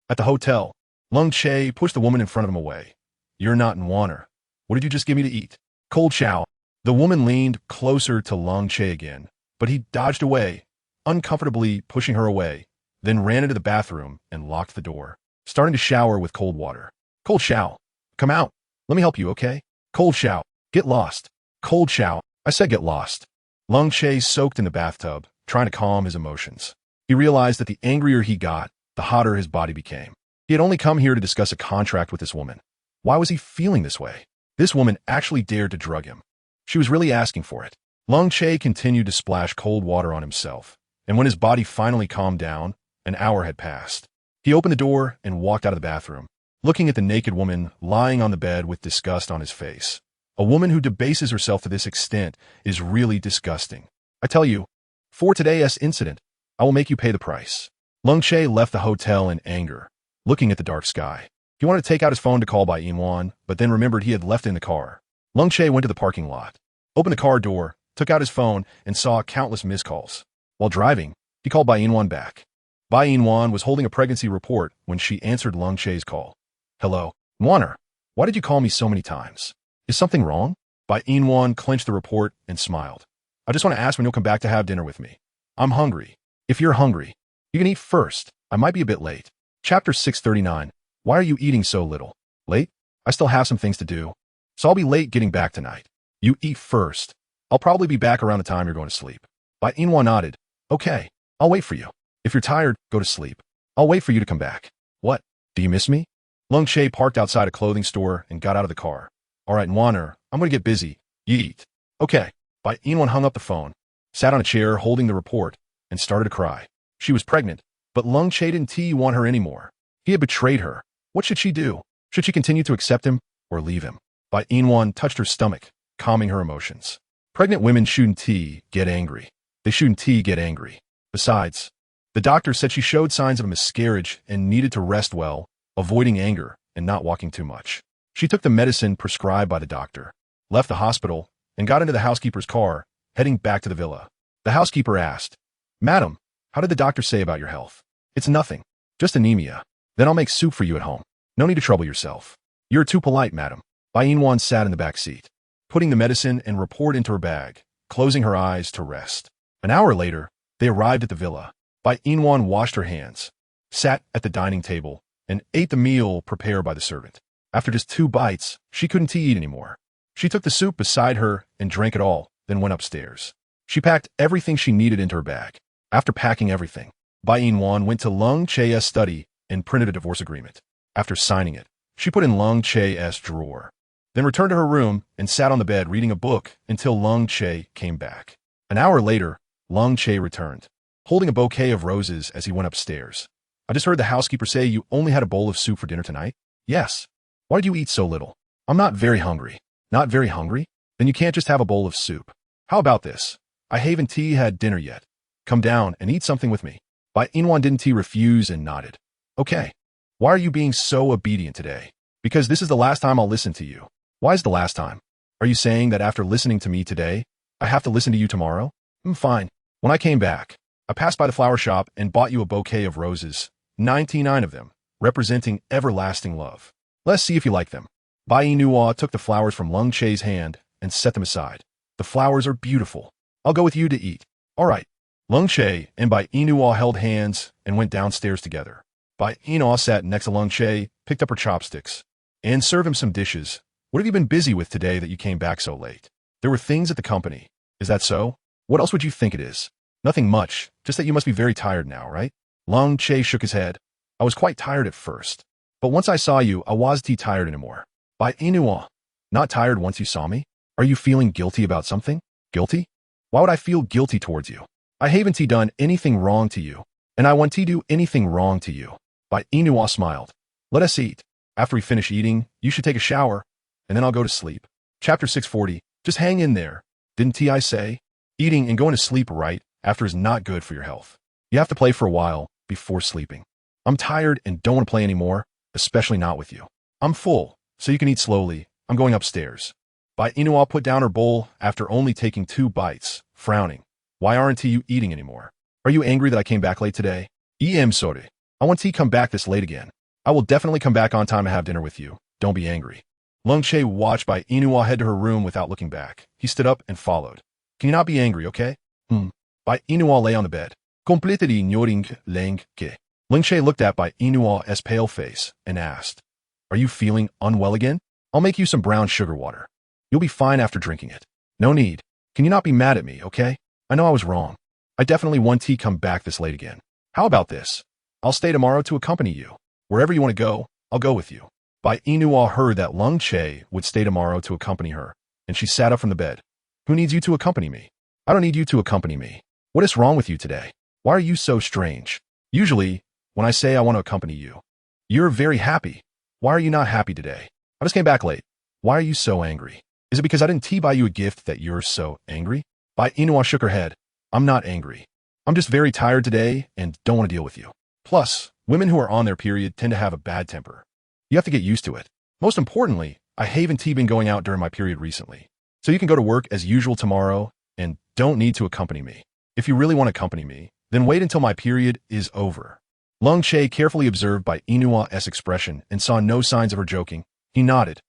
At the hotel, Lung Che pushed the woman in front of him away. You're not in Wanner. What did you just give me to eat? Cold chow. The woman leaned closer to Lung Che again, but he dodged away, uncomfortably pushing her away, then ran into the bathroom and locked the door, starting to shower with cold water. Cold chow. Come out. Let me help you, okay? Cold chow. Get lost. Cold chow. I said get lost. Lung Che soaked in the bathtub, trying to calm his emotions. He realized that the angrier he got, the hotter his body became. He had only come here to discuss a contract with this woman. Why was he feeling this way? This woman actually dared to drug him. She was really asking for it. Lung Che continued to splash cold water on himself, and when his body finally calmed down, an hour had passed. He opened the door and walked out of the bathroom, looking at the naked woman lying on the bed with disgust on his face. A woman who debases herself to this extent is really disgusting. I tell you, for today's incident, I will make you pay the price. Lung Che left the hotel in anger, looking at the dark sky. He wanted to take out his phone to call Bai Yina, but then remembered he had left it in the car. Lung Che went to the parking lot, opened the car door, took out his phone, and saw countless missed calls. While driving, he called Bai Yina back. Bai Yina was holding a pregnancy report when she answered Lung Che's call. Hello, Wanner. Why did you call me so many times? Is something wrong? Bai Yina clenched the report and smiled. I just want to ask when you'll come back to have dinner with me. I'm hungry. If you're hungry, you can eat first. I might be a bit late. Chapter 639. Why are you eating so little? Late? I still have some things to do, so I'll be late getting back tonight. You eat first. I'll probably be back around the time you're going to sleep. Bai Yina nodded. Okay, I'll wait for you. If you're tired, go to sleep. I'll wait for you to come back. What? Do you miss me? Lung Che parked outside a clothing store and got out of the car. All right, Wanner, I'm going to get busy. You eat. Okay. Bai Yina hung up the phone, sat on a chair holding the report, and started to cry. She was pregnant, but Lung Che didn't want her anymore. He had betrayed her. What should she do? Should she continue to accept him or leave him? Bai Yina touched her stomach, calming her emotions. Pregnant women shouldn't get angry. They shouldn't get angry. Besides, the doctor said she showed signs of a miscarriage and needed to rest well, avoiding anger and not walking too much. She took the medicine prescribed by the doctor, left the hospital, and got into the housekeeper's car, heading back to the villa. The housekeeper asked, Madam, how did the doctor say about your health? It's nothing. Just anemia. Then I'll make soup for you at home. No need to trouble yourself. You're too polite, madam. Bai Yina sat in the back seat, putting the medicine and report into her bag, closing her eyes to rest. An hour later, they arrived at the villa. Bai Yina washed her hands, sat at the dining table, and ate the meal prepared by the servant. After just 2 bites, she couldn't eat anymore. She took the soup beside her and drank it all, then went upstairs. She packed everything she needed into her bag. After packing everything, Bai Yina went to Lung Che's study and printed a divorce agreement. After signing it, she put in Lung Che's drawer, then returned to her room and sat on the bed reading a book until Lung Che came back. An hour later, Lung Che returned, holding a bouquet of roses as he went upstairs. I just heard the housekeeper say you only had a bowl of soup for dinner tonight? Yes. Why did you eat so little? I'm not very hungry. Not very hungry? Then you can't just have a bowl of soup. How about this? I haven't had dinner yet. Come down and eat something with me. Bai Yina didn't refuse and nodded. Okay. Why are you being so obedient today? Because this is the last time I'll listen to you. Why is the last time? Are you saying that after listening to me today, I have to listen to you tomorrow? Fine. When I came back, I passed by the flower shop and bought you a bouquet of roses, 99 of them, representing everlasting love. Let's see if you like them. Bai Yina took the flowers from Lung Che's hand and set them aside. The flowers are beautiful. I'll go with you to eat. All right. Lung Che and Bai Yina held hands and went downstairs together. Bai Yina sat next to Lung Che, picked up her chopsticks, and served him some dishes. What have you been busy with today that you came back so late? There were things at the company. Is that so? What else would you think it is? Nothing much, just that you must be very tired now, right? Lung Che shook his head. I was quite tired at first, but once I saw you, I wasn't tired anymore. Bai Yina, not tired once you saw me? Are you feeling guilty about something? Guilty? Why would I feel guilty towards you? I haven't done anything wrong to you, and I want to do anything wrong to you. Bai Yina smiled. Let us eat. After we finish eating, you should take a shower, and then I'll go to sleep. Chapter 640. Just hang in there. Didn't I say? Eating and going to sleep right after is not good for your health. You have to play for a while before sleeping. I'm tired and don't want to play anymore, especially not with you. I'm full, so you can eat slowly. I'm going upstairs. Bai Yina put down her bowl after only taking 2 bites, frowning. Why aren't you eating anymore? Are you angry that I came back late today? Sorry. I want to come back this late again. I will definitely come back on time to have dinner with you. Don't be angry. Lung Che watched Bai Yina head to her room without looking back. He stood up and followed. Can you not be angry, okay? Bai Yina lay on the bed, completely ignoring Lung Che. Lung Che looked at Bai Yina's pale face and asked, Are you feeling unwell again? I'll make you some brown sugar water. You'll be fine after drinking it. No need. Can you not be mad at me, okay? I know I was wrong. I definitely want to come back this late again. How about this? I'll stay tomorrow to accompany you. Wherever you want to go, I'll go with you. Bai Yina heard that Lung Che would stay tomorrow to accompany her, and she sat up from the bed. Who needs you to accompany me? I don't need you to accompany me. What is wrong with you today? Why are you so strange? Usually, when I say I want to accompany you, you're very happy. Why are you not happy today? I just came back late. Why are you so angry? Is it because I didn't buy you a gift that you're so angry? Bai Yina shook her head. I'm not angry. I'm just very tired today and don't want to deal with you. Plus, women who are on their period tend to have a bad temper. You have to get used to it. Most importantly, I haven't been going out during my period recently. So you can go to work as usual tomorrow and don't need to accompany me. If you really want to accompany me, then wait until my period is over. Lung Che carefully observed Bai Yinua's expression and saw no signs of her joking. He nodded.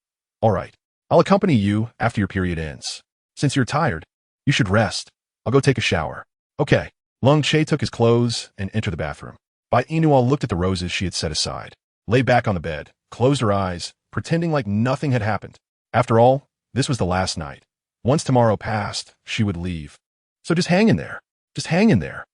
All right, I'll accompany you after your period ends. Since you're tired, you should rest. I'll go take a shower. Okay. Lung Che took his clothes and entered the bathroom. Bai Yinua looked at the roses she had set aside, lay back on the bed, closed her eyes, pretending like nothing had happened. After all, this was the last night. Once tomorrow passed, she would leave. So just hang in there. Just hang in there.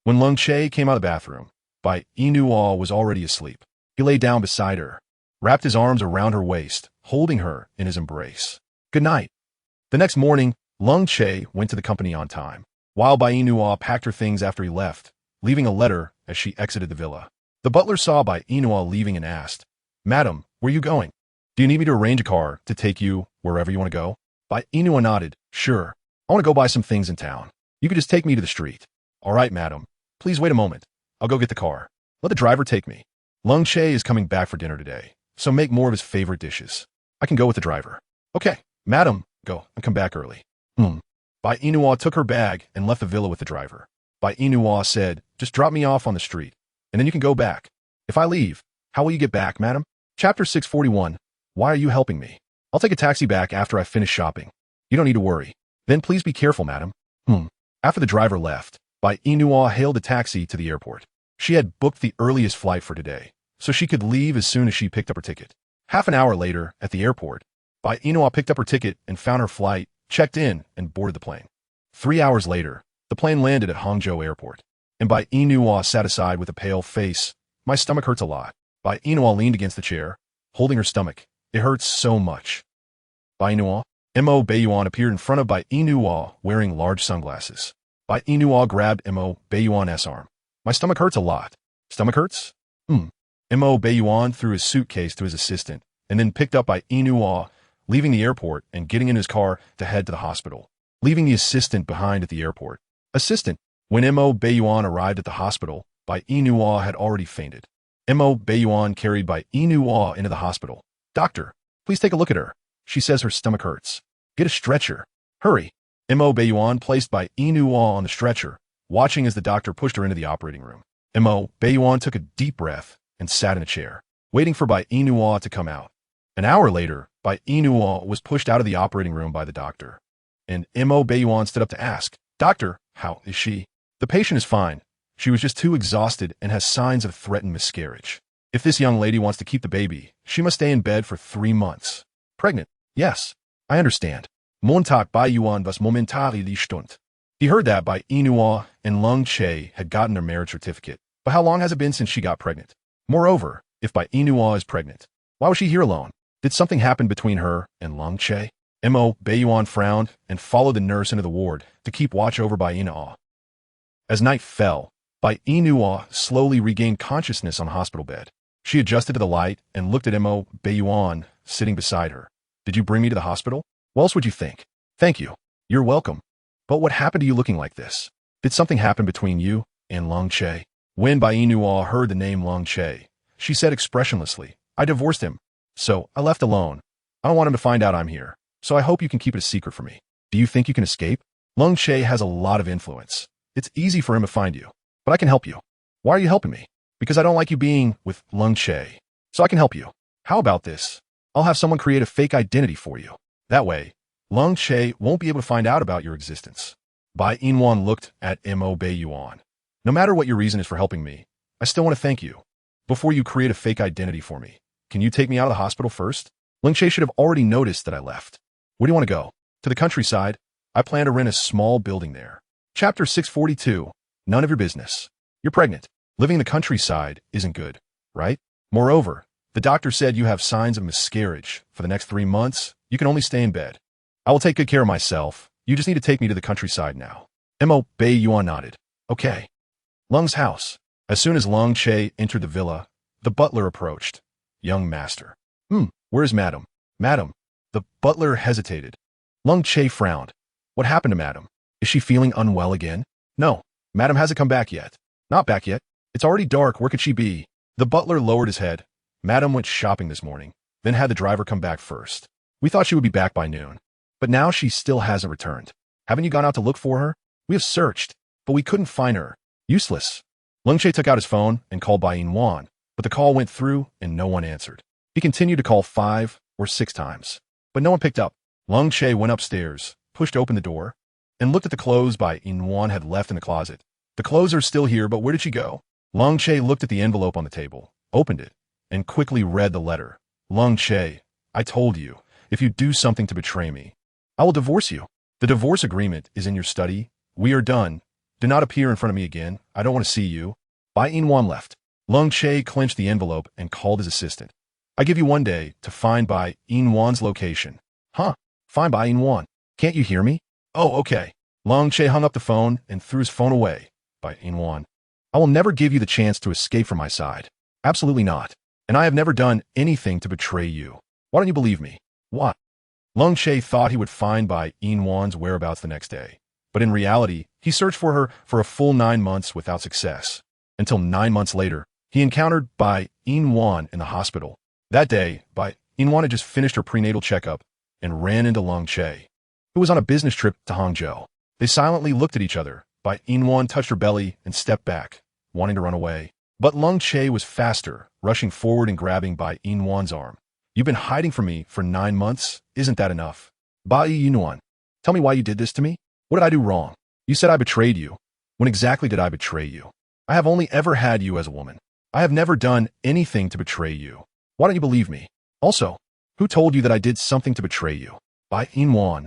When Lung Che came out of the bathroom, Bai Yinua was already asleep. He lay down beside her, wrapped his arms around her waist, holding her in his embrace. Good night. The next morning, Lung Che went to the company on time, while Bai Yinua packed her things after he left, leaving a letter as she exited the villa. The butler saw Bai Yinua leaving and asked, Madam, where are you going? Do you need me to arrange a car to take you wherever you want to go? Bai Yinua nodded. Sure. I want to go buy some things in town. You could just take me to the street. All right, madam. Please wait a moment. I'll go get the car. Let the driver take me. Lung Che is coming back for dinner today, so make more of his favorite dishes. I can go with the driver. Okay, madam, go and come back early. Bai Yinua took her bag and left the villa with the driver. Bai Yinua said, just drop me off on the street, and then you can go back. If I leave, how will you get back, madam? Chapter 641. Why are you helping me? I'll take a taxi back after I finish shopping. You don't need to worry. Then please be careful, madam. After the driver left, Bai Yinua hailed a taxi to the airport. She had booked the earliest flight for today, so she could leave as soon as she picked up her ticket. Half an hour later, at the airport, Bai Yinua picked up her ticket and found her flight, checked in, and boarded the plane. 3 hours later, the plane landed at Hangzhou Airport, and Bai Yinua sat aside with a pale face. My stomach hurts a lot. Bai Yinua leaned against the chair, holding her stomach. It hurts so much. Bai Yinua? Mo Baiyuan appeared in front of Bai Yinua wearing large sunglasses. Bai Yinua grabbed Mo Baiyuan's arm. My stomach hurts a lot. Stomach hurts? Mo Baiyuan threw his suitcase to his assistant, and then picked up Bai Yinua, leaving the airport and getting in his car to head to the hospital, leaving the assistant behind at the airport. Assistant. When Mo Baiyuan arrived at the hospital, Bai Yinua had already fainted. Mo Baiyuan carried Bai Yinua into the hospital. Doctor, please take a look at her. She says her stomach hurts. Get a stretcher. Hurry. Mo Baiyuan placed Bai Yinua on the stretcher, watching as the doctor pushed her into the operating room. Mo Baiyuan took a deep breath and sat in a chair, waiting for Bai Yinua to come out. An hour later, Bai Yinua was pushed out of the operating room by the doctor, and Mo Baiyuan stood up to ask, Doctor, how is she? The patient is fine. She was just too exhausted and has signs of threatened miscarriage. If this young lady wants to keep the baby, she must stay in bed for 3 months. Pregnant? Yes, I understand. Montag Baiyuan was momentari die Stund. He heard that Bai Yinua and Lung Che had gotten their marriage certificate, but how long has it been since she got pregnant? Moreover, if Bai Yinua is pregnant, why was she here alone? Did something happen between her and Lung Che? Mo Baiyuan frowned and followed the nurse into the ward to keep watch over Bai Yinua. As night fell, Bai Yinua slowly regained consciousness on the hospital bed. She adjusted to the light and looked at Mo Baiyuan sitting beside her. Did you bring me to the hospital? What else would you think? Thank you. You're welcome. But what happened to you looking like this? Did something happen between you and Lung Che? When Bai Yinua heard the name Lung Che, she said expressionlessly, I divorced him, so I left alone. I don't want him to find out I'm here, so I hope you can keep it a secret for me. Do you think you can escape? Lung Che has a lot of influence. It's easy for him to find you, but I can help you. Why are you helping me? Because I don't like you being with Lung Che, so I can help you. How about this? I'll have someone create a fake identity for you. That way, Lung Che won't be able to find out about your existence. Bai Yinwan looked at Mo Baiyuan. No matter what your reason is for helping me, I still want to thank you. Before you create a fake identity for me, can you take me out of the hospital first? Lung Che should have already noticed that I left. Where do you want to go? To the countryside. I plan to rent a small building there. Chapter 642. None of your business. You're pregnant. Living in the countryside isn't good, right? Moreover, the doctor said you have signs of miscarriage. For the next 3 months, you can only stay in bed. I will take good care of myself. You just need to take me to the countryside now. Bai Yina nodded. Okay. Lung's house. As soon as Lung Che entered the villa, the butler approached. Young master. Where is madam? Madam. The butler hesitated. Lung Che frowned. What happened to madam? Is she feeling unwell again? No. Madam hasn't come back yet. Not back yet. It's already dark. Where could she be? The butler lowered his head. Madam went shopping this morning, then had the driver come back first. We thought she would be back by noon. But now she still hasn't returned. Haven't you gone out to look for her? We have searched, but we couldn't find her. Useless. Lung Che took out his phone and called Bai Yina, but the call went through and no one answered. He continued to call 5 or 6 times, but no one picked up. Lung Che went upstairs, pushed open the door, and looked at the clothes Bai Yina had left in the closet. The clothes are still here, but where did she go? Lung Che looked at the envelope on the table, opened it, and quickly read the letter. Lung Che, I told you, if you do something to betray me, I will divorce you. The divorce agreement is in your study. We are done. Do not appear in front of me again. I don't want to see you. Bai Yina left. Lung Che clenched the envelope and called his assistant. I give you 1 day to find Bai Yina's location. Huh? Find Bai Yina. Can't you hear me? Oh, okay. Lung Che hung up the phone and threw his phone away. Bai Yina. I will never give you the chance to escape from my side. Absolutely not. And I have never done anything to betray you. Why don't you believe me? What? Lung Che thought he would find Bai Yina's whereabouts the next day. But in reality, he searched for her for a full 9 months without success. Until 9 months later, he encountered Bai Yina in the hospital. That day, Bai Yina had just finished her prenatal checkup and ran into Lung Che, who was on a business trip to Hangzhou. They silently looked at each other. Bai Yina touched her belly and stepped back, wanting to run away. But Lung Che was faster, rushing forward and grabbing Bai Yina's arm. You've been hiding from me for 9 months. Isn't that enough? Bai Yina, tell me why you did this to me? What did I do wrong? You said I betrayed you. When exactly did I betray you? I have only ever had you as a woman. I have never done anything to betray you. Why don't you believe me? Also, who told you that I did something to betray you? Bai Yina.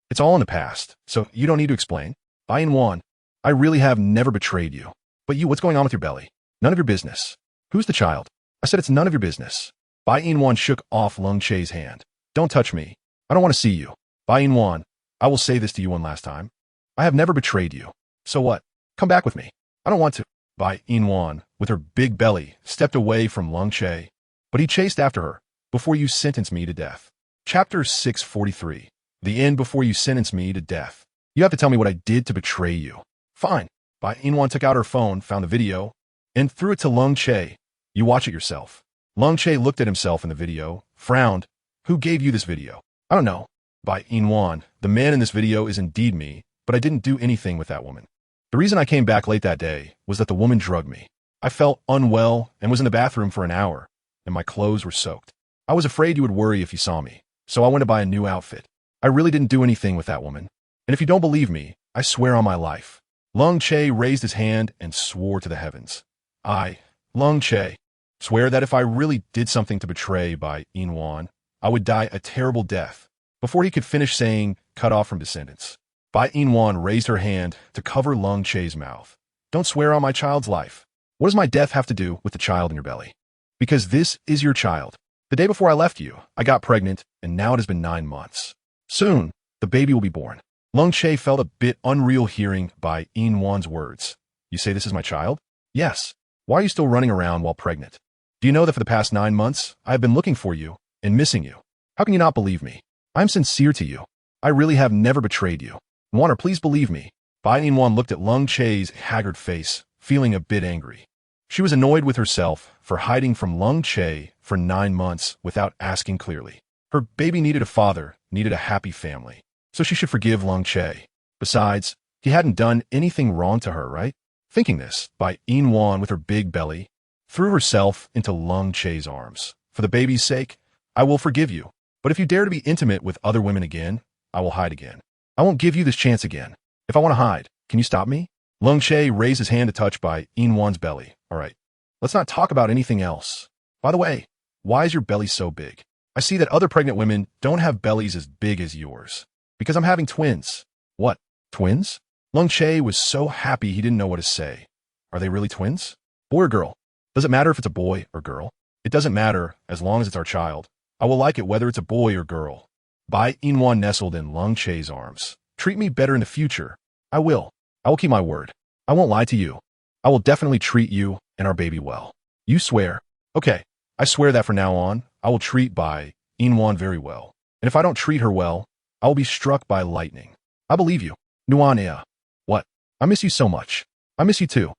It's all in the past, so you don't need to explain. Bai Yina, I really have never betrayed you. But you, what's going on with your belly? None of your business. Who's the child? I said it's none of your business. Bai Yina shook off Lung Che's hand. Don't touch me. I don't want to see you. Bai Yina, I will say this to you one last time. I have never betrayed you. So what? Come back with me. I don't want to. Bai Yina, with her big belly, stepped away from Lung Che, but he chased after her. Before you sentence me to death. Chapter 643. The end before you sentence me to death. You have to tell me what I did to betray you. Fine. Bai Yina took out her phone, found the video, and threw it to Lung Che. You watch it yourself. Lung Che looked at himself in the video, frowned. Who gave you this video? I don't know. Bai Yina, the man in this video is indeed me, but I didn't do anything with that woman. The reason I came back late that day was that the woman drugged me. I felt unwell and was in the bathroom for an hour, and my clothes were soaked. I was afraid you would worry if you saw me, so I went to buy a new outfit. I really didn't do anything with that woman. And if you don't believe me, I swear on my life. Lung Che raised his hand and swore to the heavens. I, Lung Che, swear that if I really did something to betray Bai Yina, I would die a terrible death. Before he could finish saying, cut off from descendants, Bai Yina raised her hand to cover Lung Che's mouth. Don't swear on my child's life. What does my death have to do with the child in your belly? Because this is your child. The day before I left you, I got pregnant, and now it has been 9 months. Soon, the baby will be born. Lung Che felt a bit unreal hearing Bai Yina's words. You say this is my child? Yes. Why are you still running around while pregnant? Do you know that for the past 9 months, I have been looking for you and missing you? How can you not believe me? I am sincere to you. I really have never betrayed you. Water, please believe me. Bai Yina looked at Lung Che's haggard face, feeling a bit angry. She was annoyed with herself for hiding from Lung Che for 9 months without asking clearly. Her baby needed a father, needed a happy family, so she should forgive Lung Che. Besides, he hadn't done anything wrong to her, right? Thinking this, Bai Yina, with her big belly, threw herself into Lung Che's arms. For the baby's sake, I will forgive you. But if you dare to be intimate with other women again, I will hide again. I won't give you this chance again. If I want to hide, can you stop me? Lung Che raised his hand to touch Bai Yina's belly. All right, let's not talk about anything else. By the way, why is your belly so big? I see that other pregnant women don't have bellies as big as yours. Because I'm having twins. What? Twins? Lung Che was so happy he didn't know what to say. Are they really twins? Boy or girl? Does it matter if it's a boy or girl? It doesn't matter as long as it's our child. I will like it whether it's a boy or girl. Bai Yina nestled in Lung Che's arms. Treat me better in the future. I will. I will keep my word. I won't lie to you. I will definitely treat you and our baby well. You swear? Okay, I swear that from now on, I will treat Bai Yina very well. And if I don't treat her well, I will be struck by lightning. I believe you. Nuanea. What? I miss you so much. I miss you too.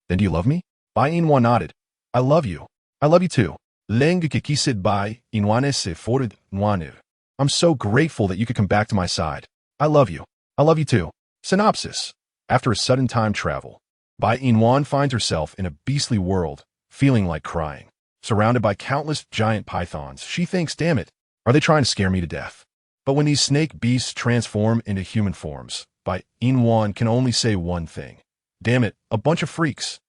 Then do you love me? Bai Yina nodded. I love you. I love you too. Lengu kikisid Bai Yina se forted Nwanu. I'm so grateful that you could come back to my side. I love you. I love you too. Synopsis. After a sudden time travel, Bai Yina finds herself in a beastly world, feeling like crying. Surrounded by countless giant pythons, she thinks, damn it, are they trying to scare me to death? But when these snake beasts transform into human forms, Bai Yina can only say one thing. Damn it, a bunch of freaks.